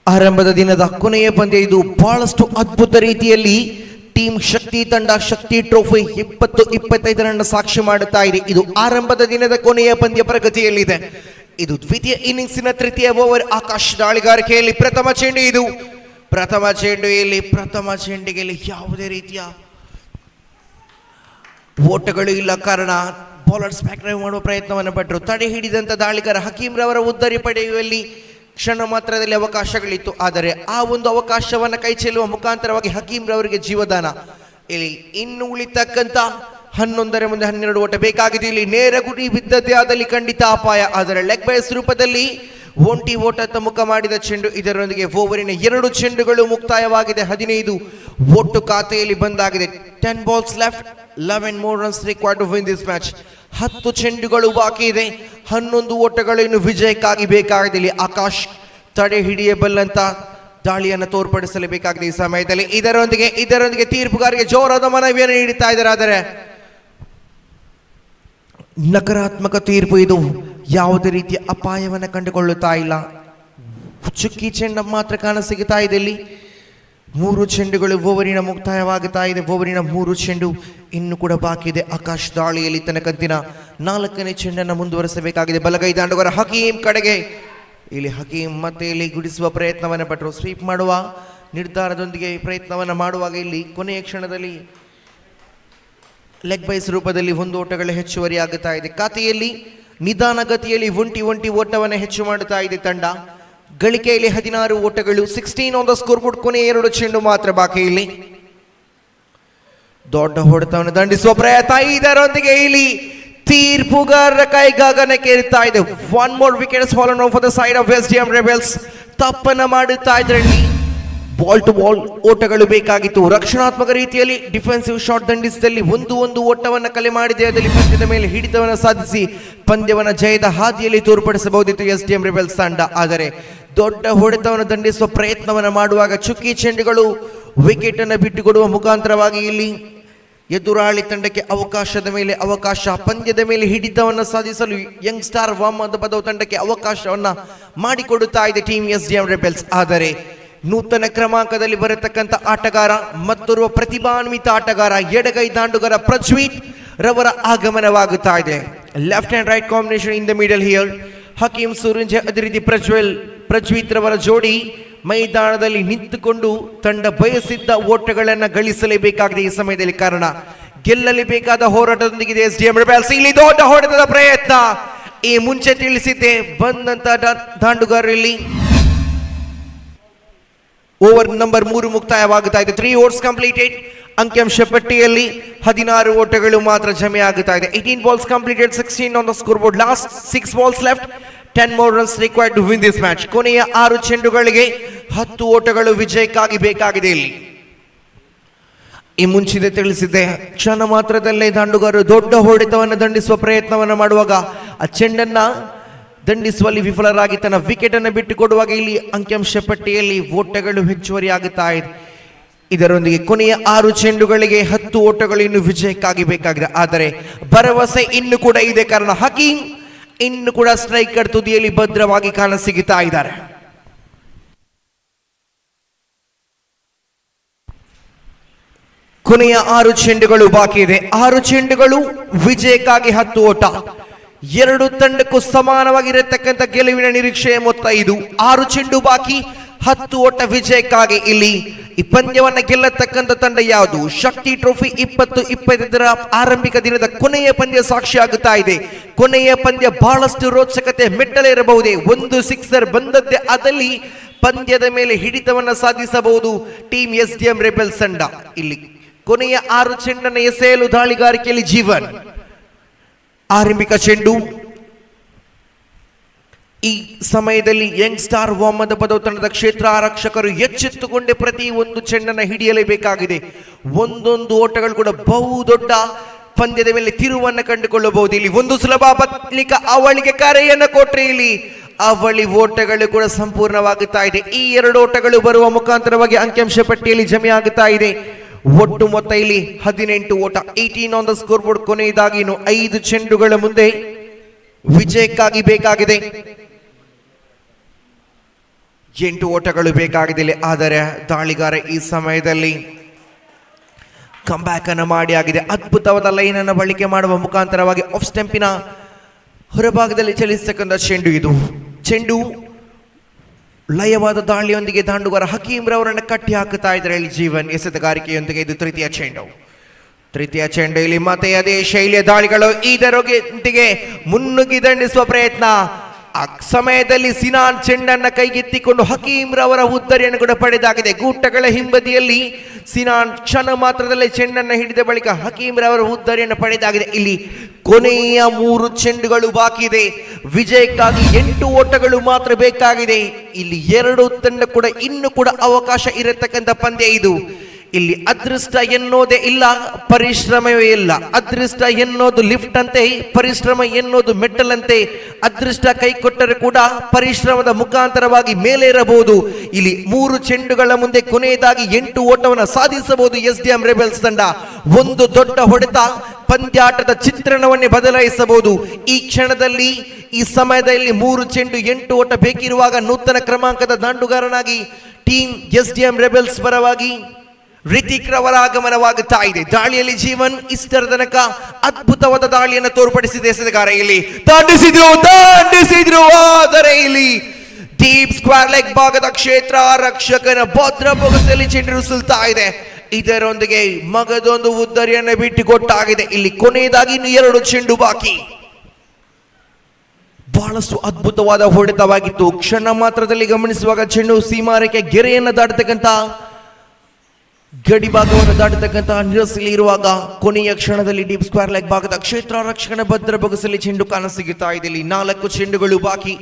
ಆರಂಭದ ದಿನದ ಕೊನೆಯ ಪಂದ್ಯ ಇದು. ಬಹಳಷ್ಟು ಅದ್ಭುತ ರೀತಿಯಲ್ಲಿ ಟೀಮ್ ಶಕ್ತಿ ತಂಡ ಶಕ್ತಿ ಟ್ರೋಫಿ 20-25 ರನ್ ಸಾಕ್ಷಿ ಮಾಡುತ್ತಾ ಇದೆ. ಇದು ಆರಂಭದ ದಿನದ ಕೊನೆಯ ಪಂದ್ಯ ಪ್ರಗತಿಯಲ್ಲಿದೆ. ಇದು ದ್ವಿತೀಯ ಇನ್ನಿಂಗ್ಸಿನ 3ಯ ಓವರ್. ಆಕಾಶ್ ದಾಳಿಗಾರಿಕೆಯಲ್ಲಿ ಪ್ರಥಮ ಚೆಂಡು. ಇದು ಪ್ರಥಮ ಚೆಂಡು. ಇಲ್ಲಿ ಪ್ರಥಮ ಚೆಂಡಿಗೆ ಯಾವುದೇ ರೀತಿಯ ಓಟಗಳು ಇಲ್ಲ. ಕಾರಣ ಬೌಲರ್ಸ್ ಬ್ಯಾಕ್ ಡ್ರೈವ್ ಮಾಡುವ ಪ್ರಯತ್ನವನ್ನು ಪಟ್ಟರು. ತಡೆ ಹಿಡಿದಂತ ದಾಳಿಗಾರ ಹಕೀಂ ರವರ ಉದ್ದರಿ ಪಡೆಯುವಲ್ಲಿ ಕ್ಷಣ ಮಾತ್ರದಲ್ಲಿ ಅವಕಾಶಗಳಿತ್ತು. ಆದರೆ ಆ ಒಂದು ಅವಕಾಶವನ್ನು ಕೈ ಚೆಲ್ಲುವ ಮುಖಾಂತರವಾಗಿ ಹಕೀಂ ರವರಿಗೆ ಜೀವದಾನ. ಇಲ್ಲಿ ಇನ್ನು ಉಳಿತಕ್ಕಂತ 11ರ ಮುಂದೆ 12 ಓಟ ಬೇಕಾಗಿದೆ. ಇಲ್ಲಿ ನೇರ ಗುರಿ ಬಿದ್ದದ್ದೇ ಆದಲ್ಲಿ ಖಂಡಿತ ಅಪಾಯ. ಆದರೆ ಲೆಗ್ ಬೈಸ್ ರೂಪದಲ್ಲಿ ಒಂಟಿ ಓಟ ಮುಖ ಮಾಡಿದ ಚೆಂಡು. ಇದರೊಂದಿಗೆ ಓವರಿನ 2 ಚೆಂಡುಗಳು ಮುಕ್ತಾಯವಾಗಿದೆ. 15 ಒಟ್ಟು ಖಾತೆಯಲ್ಲಿ ಬಂದಾಗಿದೆ. 10 balls left, 11 more runs required to win this match. 10 ಚೆಂಡುಗಳು ಬಾಕಿ ಇದೆ. 11 ಓಟಗಳು ಇನ್ನು ವಿಜಯಕ್ಕಾಗಿ ಬೇಕಾಗಿದೆ. ಇಲ್ಲಿ ಆಕಾಶ್ ತಡೆ ಹಿಡಿಯಬಲ್ಲಂತ ದಾಳಿಯನ್ನು ತೋರ್ಪಡಿಸಲೇಬೇಕಾಗಿದೆ ಈ ಸಮಯದಲ್ಲಿ. ಇದರೊಂದಿಗೆ ತೀರ್ಪುಗಾರಿಗೆ ಜೋರಾದ ಮನವಿಯನ್ನು ನೀಡುತ್ತಾ ಇದ್ದಾರೆ. ಆದರೆ ನಕಾರಾತ್ಮಕ ತೀರ್ಪು. ಇದು ಯಾವುದೇ ರೀತಿಯ ಅಪಾಯವನ್ನು ಕಂಡುಕೊಳ್ಳುತ್ತಾ ಇಲ್ಲ. ಚುಕ್ಕಿ ಚೆಂಡ ಮಾತ್ರ ಕಾಣಸಿಗುತ್ತಾ ಇದೆ. ಇಲ್ಲಿ 3 ಚೆಂಡುಗಳು ಓವರಿನ ಮುಕ್ತಾಯವಾಗುತ್ತಾ ಇದೆ. ಓವರಿನ 3 ಚೆಂಡು ಇನ್ನು ಕೂಡ ಬಾಕಿ ಇದೆ. ಆಕಾಶ್ ದಾಳಿಯಲ್ಲಿ ತನ್ನ ಕಂತಿನ 4ನೇ ಚೆಂಡನ್ನು ಮುಂದುವರಿಸಬೇಕಾಗಿದೆ. ಬಲಗೈ ದಾಂಡುಗಾರ ಹಕೀಂ ಕಡೆಗೆ. ಇಲ್ಲಿ ಹಕೀಂ ಮತ್ತೆ ಇಲ್ಲಿ ಗುಡಿಸುವ ಪ್ರಯತ್ನವನ್ನು ಪಟ್ಟರು. ಸ್ವೀಪ್ ಮಾಡುವ ನಿರ್ಧಾರದೊಂದಿಗೆ ಪ್ರಯತ್ನವನ್ನು ಮಾಡುವಾಗ ಇಲ್ಲಿ ಕೊನೆಯ ಕ್ಷಣದಲ್ಲಿ ಲೆಗ್ ಬೈಸ್ ರೂಪದಲ್ಲಿ 1 ಓಟಗಳ ಹೆಚ್ಚುವರಿ ಆಗುತ್ತಾ ಇದೆ. ಖಾತೆಯಲ್ಲಿ ನಿಧಾನ ಗತಿಯಲ್ಲಿ ಒಂಟಿ ಓಟವನ್ನು ಹೆಚ್ಚು ಮಾಡುತ್ತಾ ಇದೆ ತಂಡ. ಗಳಿಕೆಯಲ್ಲಿ 16 ಓಟಗಳು, 16 on the scoreboard. ಕೊನೆಯ 2 ಚೆಂಡು ಮಾತ್ರ ಬಾಕಿ. ಇಲ್ಲಿ ದೊಡ್ಡ ಹೊಡೆತವನ್ನು ದಂಡಿಸುವ ಪ್ರಯತ್ನ. ಇದರೊಂದಿಗೆ ಇಲ್ಲಿ ತೀರ್ಪುಗಾರರ ಕೈಗಾಗನಕ್ಕೆ ಇರ್ತಾ ಇದೆ. 1 more wicket has fallen off for the side of SDM rebels. ತಪ್ಪನ್ನ ಮಾಡುತ್ತಾ ಇದ್ರೆ ಇಲ್ಲಿ ಬಾಲ್ ಟು ಬಾಲ್ ಓಟಗಳು ಬೇಕಾಗಿತ್ತು. ರಕ್ಷಣಾತ್ಮಕ ರೀತಿಯಲ್ಲಿ ಡಿಫೆನ್ಸಿವ್ ಶಾಟ್ ದಂಡಿಸಿದಲ್ಲಿ 1 ಓಟವನ್ನು ಕಲೆ ಮಾಡಿದೆ. ಅದರಲ್ಲಿ ಪಂದ್ಯದ ಮೇಲೆ ಹಿಡಿತವನ್ನು ಸಾಧಿಸಿ ಪಂದ್ಯವನ್ನು ಜಯದ ಹಾದಿಯಲ್ಲಿ ತೋರ್ಪಡಿಸಬಹುದಿತ್ತು SDM ರೆಬೆಲ್ಸ್ ತಂಡ. ಆದರೆ ದೊಡ್ಡ ಹೊಡೆತವನ್ನು ದಂಡಿಸುವ ಪ್ರಯತ್ನವನ್ನು ಮಾಡುವಾಗ ಚುಕ್ಕಿ ಚೆಂಡುಗಳು ವಿಕೆಟ್ ಅನ್ನು ಬಿಟ್ಟುಕೊಡುವ ಮುಖಾಂತರವಾಗಿ ಇಲ್ಲಿ ಎದುರಾಳಿ ತಂಡಕ್ಕೆ ಅವಕಾಶದ ಮೇಲೆ ಅವಕಾಶ, ಪಂದ್ಯದ ಮೇಲೆ ಹಿಡಿತವನ್ನು ಸಾಧಿಸಲು ಯಂಗ್ಸ್ಟಾರ್ ವಾಮದ ಪದವು ತಂಡಕ್ಕೆ ಅವಕಾಶವನ್ನು ಮಾಡಿಕೊಡುತ್ತಾ ಇದೆ ಟೀಮ್ SDM ರೆಬೆಲ್ಸ್. ಆದರೆ ನೂತನ ಕ್ರಮಾಂಕದಲ್ಲಿ ಬರತಕ್ಕಂಥ ಆಟಗಾರ ಮತ್ತೋರ್ವ ಪ್ರತಿಭಾನ್ವಿತ ಆಟಗಾರ ಎಡಗೈ ದಾಂಡುಗಾರ ಪ್ರಜ್ವೀತ್ ರವರ ಆಗಮನವಾಗುತ್ತಾ ಇದೆ. Left and right combination in the middle here. Hakeem Suranje ಅದೇ ರೀತಿ ಪ್ರಜ್ವೀತ್ ರವರ ಜೋಡಿ ಮೈದಾನದಲ್ಲಿ ನಿಂತುಕೊಂಡು ತಂಡ ಬಯಸಿದ್ದ ಓಟಗಳನ್ನು ಗಳಿಸಲೇಬೇಕಾಗಿದೆ ಈ ಸಮಯದಲ್ಲಿ. ಕಾರಣ ಗೆಲ್ಲಲೇಬೇಕಾದ ಹೋರಾಟದೊಂದಿಗಿದೆ SDM ರೆಬೆಲ್ಸ್. ಇಲ್ಲಿ ದೊಡ್ಡ ಹೊಡೆತದ ಪ್ರಯತ್ನ, ಈ ಮುಂಚೆ ತಿಳಿಸಿದ್ದೆ ಬಂದಂತ ದಾಂಡುಗಾರರಲ್ಲಿ ಓವರ್ ನಂಬರ್ 3 ಮುಕ್ತಾಯವಾಗುತ್ತಾ ಇದೆ. 3 overs ಕಂಪ್ಲೀಟೆಡ್. ಅಂಕಿಅಂಶ ಪಟ್ಟಿಯಲ್ಲಿ 16 ಓಟಗಳು ಮಾತ್ರ ಜಮೆ ಆಗುತ್ತಾ ಇದೆ. 18 balls completed, 16 on the scoreboard. Last 6 balls left, 10 more runs required to win this match. ಕೊನೆಯ 6 ಚೆಂಡುಗಳಿಗೆ 10 ಓಟಗಳು ವಿಜಯಕ್ಕಾಗಿ ಬೇಕಾಗಿದೆ. ಇಲ್ಲಿ ಈ ಮುಂಚಿದೆ ತಿಳಿಸಿದ್ದೆ ಕ್ಷಣ ಮಾತ್ರದಲ್ಲೇ ದಾಂಡುಗಾರರು ದೊಡ್ಡ ಹೊಡೆತವನ್ನು ದಂಡಿಸುವ ಪ್ರಯತ್ನವನ್ನು ಮಾಡುವಾಗ ಆ ಚೆಂಡನ್ನ ದಂಡಿಸುವಲ್ಲಿ ವಿಫಲರಾಗಿ ತನ್ನ ವಿಕೆಟ್ ಅನ್ನು ಬಿಟ್ಟುಕೊಡುವಾಗ ಇಲ್ಲಿ ಅಂಕಿಅಂಶ ಪಟ್ಟಿಯಲ್ಲಿ ಓಟಗಳು ಹೆಚ್ಚುವರಿ ಆಗುತ್ತಾ ಇದೆ. ಇದರೊಂದಿಗೆ ಕೊನೆಯ 6 ಚೆಂಡುಗಳಿಗೆ 10 ಓಟಗಳು ಇನ್ನು ವಿಜಯಕ್ಕಾಗಿ ಬೇಕಾಗಿದೆ. ಆದರೆ ಭರವಸೆ ಇನ್ನು ಕೂಡ ಇದೆ. ಕಾರಣ ಹಕೀಂ ಇನ್ನು ಕೂಡ ಸ್ಟ್ರೈಕರ್ ತುದಿಯಲ್ಲಿ ಭದ್ರವಾಗಿ ಕಾಣಸಿಗುತ್ತಾ ಇದ್ದಾರೆ. ಕೊನೆಯ 6 ಚೆಂಡುಗಳು ಬಾಕಿ ಇದೆ. 6 ಚೆಂಡುಗಳು ವಿಜಯಕ್ಕಾಗಿ 10 ಓಟ. 2 ತಂಡಕ್ಕೂ ಸಮಾನವಾಗಿರತಕ್ಕಂಥ ಗೆಲುವಿನ ನಿರೀಕ್ಷೆಯ ಮೊತ್ತ ಇದು. 6 ಚೆಂಡು ಬಾಕಿ, 10 ಓಟ ವಿಜಯಕ್ಕಾಗಿ. ಇಲ್ಲಿ ಈ ಪಂದ್ಯವನ್ನ ಗೆಲ್ಲತಕ್ಕಂಥ ತಂಡ ಯಾವುದು? ಶಕ್ತಿ ಟ್ರೋಫಿ 2025 ಆರಂಭಿಕ ದಿನದ ಕೊನೆಯ ಪಂದ್ಯ ಸಾಕ್ಷಿಯಾಗುತ್ತಾ ಇದೆ. ಕೊನೆಯ ಪಂದ್ಯ ಬಹಳಷ್ಟು ರೋಚಕತೆ ಮೆಟ್ಟಲೇರಬಹುದೇ. ಒಂದು ಸಿಕ್ಸರ್ ಬಂದದ್ದೇ ಆದಲ್ಲಿ ಪಂದ್ಯದ ಮೇಲೆ ಹಿಡಿತವನ್ನ ಸಾಧಿಸಬಹುದು ಟೀಮ್ SDM ರೆಬೆಲ್ಸ್ ತಂಡ. ಇಲ್ಲಿ ಕೊನೆಯ 6 ಚೆಂಡನ್ನು ಎಸೆಯಲು ದಾಳಿಗಾರಿಕೆಯಲ್ಲಿ ಜೀವನ್. ಆರಂಭಿಕ ಚೆಂಡು. ಈ ಸಮಯದಲ್ಲಿ ಯಂಗ್ಸ್ಟಾರ್ ಮೊಹಮ್ಮದ್ ಪದವ್ ತಂಡದ ಕ್ಷೇತ್ರ ಆರಕ್ಷಕರು ಎಚ್ಚೆತ್ತುಕೊಂಡೇ ಪ್ರತಿ ಒಂದು ಚೆಂಡನ್ನು ಹಿಡಿಯಲೇಬೇಕಾಗಿದೆ. ಒಂದೊಂದು ಓಟಗಳು ಕೂಡ ಬಹುದೊಡ್ಡ ಪಂದ್ಯದ ಮೇಲೆ ತಿರುವನ್ನು ಕಂಡುಕೊಳ್ಳಬಹುದು. ಇಲ್ಲಿ ಒಂದು ಸುಲಭ ಬಲಿಕ ಅವಳಿಗೆ ಕರೆಯನ್ನು ಕೊಟ್ರೆ ಇಲ್ಲಿ ಅವಳಿ ಓಟಗಳು ಕೂಡ ಸಂಪೂರ್ಣವಾಗುತ್ತಾ ಇದೆ. ಈ 2 ಓಟಗಳು ಬರುವ ಮುಖಾಂತರವಾಗಿ ಅಂಕಿಅಂಶ ಪಟ್ಟಿಯಲ್ಲಿ ಜಮೆ ಆಗುತ್ತಾ ಇದೆ. ಒಟ್ಟು ಮೊತ್ತ ಇಲ್ಲಿ 18 ಓಟ. 18 ಆನ್ ದ ಸ್ಕೋರ್ ಬೋರ್ಡ್. ಕೊನೆಯದಾಗಿ ಇನ್ನು 5 ಚೆಂಡುಗಳ ಮುಂದೆ ವಿಜಯಕ್ಕಾಗಿ ಬೇಕಾಗಿದೆ 8 ಓಟಗಳು ಬೇಕಾಗಿದೆ. ಆದರೆ ದಾಳಿಗಾರ ಈ ಸಮಯದಲ್ಲಿ ಕಂಬ್ಯಾಕ್ ಅನ್ನು ಮಾಡಿ ಆಗಿದೆ. ಅದ್ಭುತವಾದ ಲೈನ್ ಅನ್ನು ಬಳಕೆ ಮಾಡುವ ಮುಖಾಂತರವಾಗಿ ಆಫ್ ಸ್ಟಂಪಿನ ಹೊರಭಾಗದಲ್ಲಿ ಚಲಿಸತಕ್ಕಂಥ ಚೆಂಡು ಇದು. ಚೆಂಡು ಲಯವಾದ ದಾಳಿಯೊಂದಿಗೆ ದಾಂಡುಗಾರ ಹಕೀಂ ರವರನ್ನು ಕಟ್ಟಿ ಹಾಕುತ್ತಾ ಇದ್ದಾರೆ ಇಲ್ಲಿ ಜೀವನ್ ಎಸೆತಗಾರಿಕೆಯೊಂದಿಗೆ. ಇದು ತೃತೀಯ ಚೆಂಡು. ಇಲ್ಲಿ ಮತ್ತೆ ಅದೇ ಶೈಲಿಯ ದಾಳಿಗಳು ಇದರೊಂದಿಗೆ ಮುನ್ನುಗ್ಗಿ ದಂಡಿಸುವ ಪ್ರಯತ್ನ. ಆ ಸಮಯದಲ್ಲಿ ಸಿನಾನ್ ಚೆಂಡನ್ನ ಕೈಗೆತ್ತಿಕೊಂಡು ಹಕೀಂ ರವರ ಉದ್ದರಿಯನ್ನು ಕೂಡ ಪಡೆದಾಗಿದೆ. ಗೂಟಗಳ ಹಿಂಬದಿಯಲ್ಲಿ ಸಿನಾನ್ ಕ್ಷಣ ಮಾತ್ರದಲ್ಲೇ ಚೆಂಡನ್ನ ಹಿಡಿದ ಬಳಿಕ ಹಕೀಂ ರವರ ಉದ್ದರಿಯನ್ನು ಪಡೆದಾಗಿದೆ. ಇಲ್ಲಿ ಕೊನೆಯ 3 ಚೆಂಡುಗಳು ಬಾಕಿ ಇದೆ. ವಿಜಯಕ್ಕಾಗಿ 8 ಓಟಗಳು ಮಾತ್ರ ಬೇಕಾಗಿದೆ. ಇಲ್ಲಿ 2 ತಂಡ ಕೂಡ ಇನ್ನು ಕೂಡ ಅವಕಾಶ ಇರತಕ್ಕಂಥ ಪಂದ್ಯ ಇದು. ಇಲ್ಲಿ ಅದೃಷ್ಟ ಎನ್ನೋದೇ ಇಲ್ಲ, ಪರಿಶ್ರಮವೇ ಇಲ್ಲ. ಅದೃಷ್ಟ ಎನ್ನೋದು ಲಿಫ್ಟ್ ಅಂತೆ, ಪರಿಶ್ರಮ ಎನ್ನೋದು ಮೆಟ್ಟಲಂತೆ. ಅದೃಷ್ಟ ಕೈ ಕೊಟ್ಟರೆ ಕೂಡ ಪರಿಶ್ರಮದ ಮುಖಾಂತರವಾಗಿ ಮೇಲೇರಬಹುದು. ಇಲ್ಲಿ 3 ಚೆಂಡುಗಳ ಮುಂದೆ ಕೊನೆಯದಾಗಿ 8 ಓಟವನ್ನು ಸಾಧಿಸಬಹುದು SDM ರೆಬೆಲ್ಸ್ ತಂಡ. ಒಂದು ದೊಡ್ಡ ಹೊಡೆತ ಪಂದ್ಯಾಟದ ಚಿತ್ರಣವನ್ನೇ ಬದಲಾಯಿಸಬಹುದು. ಈ ಕ್ಷಣದಲ್ಲಿ ಈ ಸಮಯದಲ್ಲಿ 3 ಚೆಂಡು 8 ಓಟ ಬೇಕಿರುವಾಗ ನೂತನ ಕ್ರಮಾಂಕದ ದಾಂಡುಗಾರನಾಗಿ ಟೀಮ್ SDM ರೆಬೆಲ್ಸ್ ಪರವಾಗಿ ರಿತಿಕ್ ರವರ ಆಗಮನವಾಗುತ್ತಾ ಇದೆ. ದಾಳಿಯಲ್ಲಿ ಜೀವನ್ ಇಷ್ಟರ ತನಕ ಅದ್ಭುತವಾದ ದಾಳಿಯನ್ನು ತೋರ್ಪಡಿಸಿದೆ ಎಸೆತಗಾರ. ಇಲ್ಲಿ ದಾಂಡಿಸಿದ್ರು ಆದರೆ ಇಲ್ಲಿ ಡೀಪ್ ಸ್ಕ್ವೇರ್ ಲೆಗ್ ಭಾಗದ ಕ್ಷೇತ್ರ ರಕ್ಷಕನ ಭದ್ರ ಬೊಗಸೆಯಲ್ಲಿ ಚೆಂಡು ಸುಲ್ತಾ ಇದೆ. ಇದರೊಂದಿಗೆ ಮಗದೊಂದು ಉದ್ದರಿಯನ್ನು ಬಿಟ್ಟುಕೊಟ್ಟಾಗಿದೆ. ಇಲ್ಲಿ ಕೊನೆಯದಾಗಿ ಇನ್ನು 2 ಚೆಂಡು ಬಾಕಿ. ಬಹಳಷ್ಟು ಅದ್ಭುತವಾದ ಹೊಡೆತವಾಗಿತ್ತು. ಕ್ಷಣ ಮಾತ್ರದಲ್ಲಿ ಗಮನಿಸುವಾಗ ಚೆಂಡು ಸೀಮಾರೇಖೆ ಗೆರೆಯನ್ನು ದಾಟತಕ್ಕಂತ ಗಡಿ ಭಾಗವನ್ನು ದಾಟತಕ್ಕಂಥ ನಿರಸಲಿ ಇರುವಾಗ ಕೊನೆಯ ಕ್ಷಣದಲ್ಲಿ ಡೀಪ್ ಸ್ಕ್ವೇರ್ ಲೆಗ್ ಭಾಗದ ಕ್ಷೇತ್ರ ರಕ್ಷಕನ ಭದ್ರ ಬೊಗಸಲ್ಲಿ ಚೆಂಡು ಕಾಣಸಿಗುತ್ತಾ ಇದೆ. ಇಲ್ಲಿ 4 ಚೆಂಡುಗಳು ಬಾಕಿ.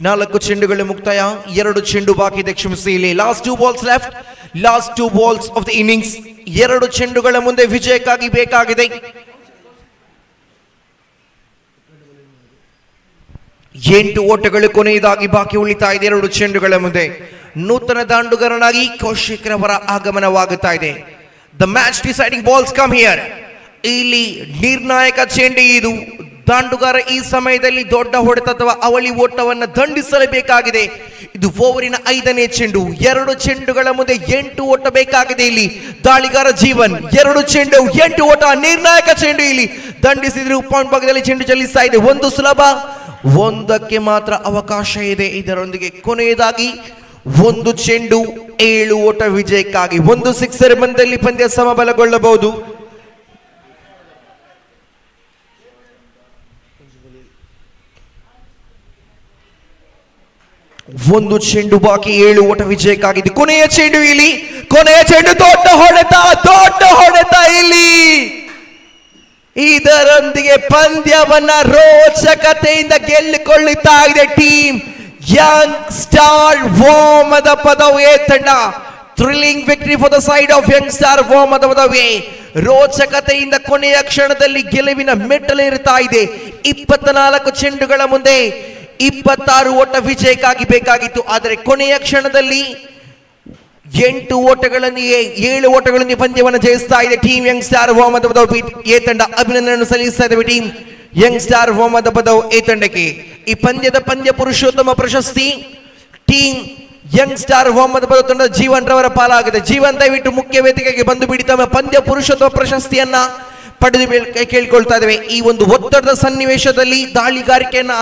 4 ಚೆಂಡುಗಳು ಮುಕ್ತಾಯ. 2 ಚೆಂಡು ಬಾಕಿ ಇದೆ. ಕ್ಷಮಿಸಿ. ಇಲ್ಲಿ last 2 balls left. Last 2 balls of the innings. 2 ಚೆಂಡುಗಳ ಮುಂದೆ ವಿಜಯಕ್ಕಾಗಿ ಬೇಕಾಗಿದೆ 8 ಓಟಗಳು ಕೊನೆಯದಾಗಿ ಬಾಕಿ ಉಳಿತಾ ಇದೆ 2 ಚೆಂಡುಗಳ ಮುಂದೆ. ನೂತನ ದಾಂಡುಗಾರನಾಗಿ ಕೌಶಿಕ್ ರವರ ಆಗಮನವಾಗುತ್ತಾ ಇದೆ. The match deciding balls come here. ಇಲ್ಲಿ ನಿರ್ಣಾಯಕ ಚೆಂಡು ಇದು. ದಾಂಡುಗಾರ ಈ ಸಮಯದಲ್ಲಿ ದೊಡ್ಡ ಹೊಡೆತ ಅಥವಾ ಅವಳಿ ಓಟವನ್ನು ದಂಡಿಸಲೇಬೇಕಾಗಿದೆ. ಇದು ಓವರಿನ 5ನೇ ಚೆಂಡು. 2 ಚೆಂಡುಗಳ ಮುಂದೆ 8 ಓಟ ಬೇಕಾಗಿದೆ. ಇಲ್ಲಿ ದಾಳಿಗಾರ ಜೀವನ್ 2 ಚೆಂಡು 8 ಓಟ, ನಿರ್ಣಾಯಕ ಚೆಂಡು. ಇಲ್ಲಿ ದಂಡಿಸಿದ್ರು ಪಾಯಿಂಟ್ ಭಾಗದಲ್ಲಿ ಚೆಂಡು ಚಲಿಸ್ತಾ ಇದೆ. 1 ಸುಲಭ, 1ಕ್ಕೆ ಮಾತ್ರ ಅವಕಾಶ ಇದೆ. ಇದರೊಂದಿಗೆ ಕೊನೆಯದಾಗಿ 1 ಚೆಂಡು 7 ಓಟ ವಿಜಯಕ್ಕಾಗಿ 1 ಸಿಕ್ಸರ್ ಬಂದಲ್ಲಿ ಪಂದ್ಯ ಸಮಬಲಗೊಳ್ಳಬಹುದು. 1 ಚೆಂಡು ಬಾಕಿ, 7 ಓಟ ವಿಜಯಕ್ಕಾಗಿದೆ. ಕೊನೆಯ ಚೆಂಡು ಇಲ್ಲಿ, ಕೊನೆಯ ಚೆಂಡು, ದೊಡ್ಡ ಹೊಡೆತ ಇಲ್ಲಿ. ಇದರೊಂದಿಗೆ ಪಂದ್ಯವನ್ನ ರೋಚಕತೆಯಿಂದ ಗೆಲ್ಲಿಕೊಳ್ಳುತ್ತಾ ಇದೆ team young star Vomada Padave ತಂಡ. Thrilling victory for the side of young star Vomada Padave. ರೋಚಕತೆಯಿಂದ ಕೊನೆಯ ಕ್ಷಣದಲ್ಲಿ ಗೆಲುವಿನ ಮೆಟ್ಟಲೇರುತ್ತಾ ಇದೆ. 24 ಚೆಂಡುಗಳ ಮುಂದೆ 26 ಓಟ ವಿಜಯಕ್ಕಾಗಿ ಬೇಕಾಗಿತ್ತು. ಆದರೆ ಕೊನೆಯ ಕ್ಷಣದಲ್ಲಿ 8 ಓಟಗಳೊಂದಿಗೆ 7 ಓಟಗಳೊಂದಿಗೆ ಪಂದ್ಯವನ್ನು ಜಯಿಸ್ತಾ ಇದೆ ಟೀಮ್ ಯಂಗ್ ಸ್ಟಾರ್ ವೋಮದ ಪದವು ಎ ತಂಡ. ಅಭಿನಂದನೆಯನ್ನು ಸಲ್ಲಿಸ್ತಾ ಇದ್ದೇವೆ ಟೀಮ್ ಯಂಗ್ ಸ್ಟಾರ್ ವೋಮದ ಪದವು ಎ ತಂಡಕ್ಕೆ. ಈ ಪಂದ್ಯದ ಪಂದ್ಯ ಪುರುಷೋತ್ತಮ ಪ್ರಶಸ್ತಿ ಟೀಮ್ ಯಂಗ್ ಸ್ಟಾರ್ ವೋಮದ ಪದ ತಂಡ ಜೀವನ್ ರವರ ಪಾಲಾಗಿದೆ. ಜೀವನ್ ದಯವಿಟ್ಟು ಮುಖ್ಯ ವೇದಿಕೆಗೆ ಬಂದು ಬಿಡಿ, ತಮ್ಮ ಪಂದ್ಯ ಪುರುಷೋತ್ತಮ ಪ್ರಶಸ್ತಿಯನ್ನ ಪಡೆದು ಕೇಳಿಕೊಳ್ತಾ ಇದ್ದೇವೆ. ಈ ಒಂದು ಒತ್ತಡದ ಸನ್ನಿವೇಶದಲ್ಲಿ ದಾಳಿಗಾರಿಕೆಯನ್ನ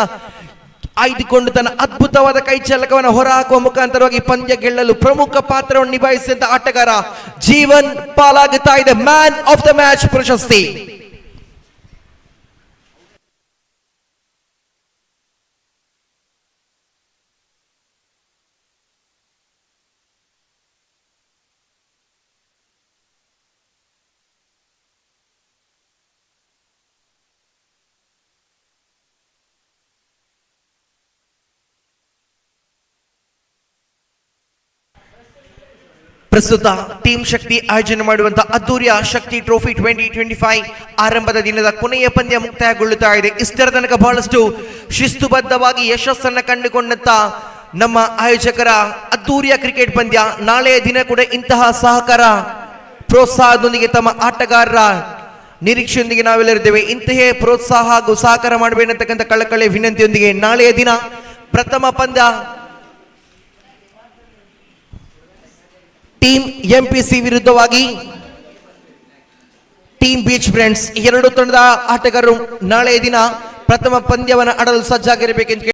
ಆಯ್ದುಕೊಂಡು ತನ್ನ ಅದ್ಭುತವಾದ ಕೈ ಚಾಲಕವನ್ನು ಹೊರಹಾಕುವ ಮುಖಾಂತರವಾಗಿ ಪಂದ್ಯ ಗೆಲ್ಲಲು ಪ್ರಮುಖ ಪಾತ್ರವನ್ನು ನಿಭಾಯಿಸಿದಂತ ಆಟಗಾರ ಜೀವನ್ ಪಾಲಾಗುತ್ತಾ ಇದೆ ಮ್ಯಾನ್ ಆಫ್ ದ ಮ್ಯಾಚ್ ಪ್ರಶಸ್ತಿ. ಪ್ರಸ್ತುತ ಟೀಮ್ ಶಕ್ತಿ ಆಯೋಜನೆ ಮಾಡುವಂತಹ ಅದ್ದೂರಿಯ ಶಕ್ತಿ ಟ್ರೋಫಿ 2025 ಆರಂಭದ ದಿನದ ಕೊನೆಯ ಪಂದ್ಯ ಮುಕ್ತಾಯಗೊಳ್ಳುತ್ತಾ ಇದೆ. ಇಷ್ಟರ ತನಕ ಬಹಳಷ್ಟು ಶಿಸ್ತುಬದ್ಧವಾಗಿ ಯಶಸ್ಸನ್ನು ಕಂಡುಕೊಂಡಂತ ನಮ್ಮ ಆಯೋಜಕರ ಅದ್ದೂರಿಯ ಕ್ರಿಕೆಟ್ ಪಂದ್ಯ ನಾಳೆಯ ದಿನ ಕೂಡ ಇಂತಹ ಸಹಕಾರ ಪ್ರೋತ್ಸಾಹದೊಂದಿಗೆ ತಮ್ಮ ಆಟಗಾರರ ನಿರೀಕ್ಷೆಯೊಂದಿಗೆ ನಾವೆಲ್ಲರಿದ್ದೇವೆ. ಇಂತಹ ಪ್ರೋತ್ಸಾಹ ಹಾಗೂ ಸಹಕಾರ ಮಾಡಬೇಕಂತಕ್ಕಂಥ ಕಳಕಳಿ ವಿನಂತಿಯೊಂದಿಗೆ ನಾಳೆಯ ದಿನ ಪ್ರಥಮ ಪಂದ್ಯ ಟೀಮ್ ಎಂಪಿಸಿ ವಿರುದ್ಧವಾಗಿ ಟೀಮ್ ಬೀಚ್ ಫ್ರೆಂಡ್ಸ್. 2 ತಂಡದ ಆಟಗಾರರು ನಾಳೆಯ ದಿನ ಪ್ರಥಮ ಪಂದ್ಯವನ್ನು ಆಡಲು ಸಜ್ಜಾಗಿರಬೇಕೆಂದು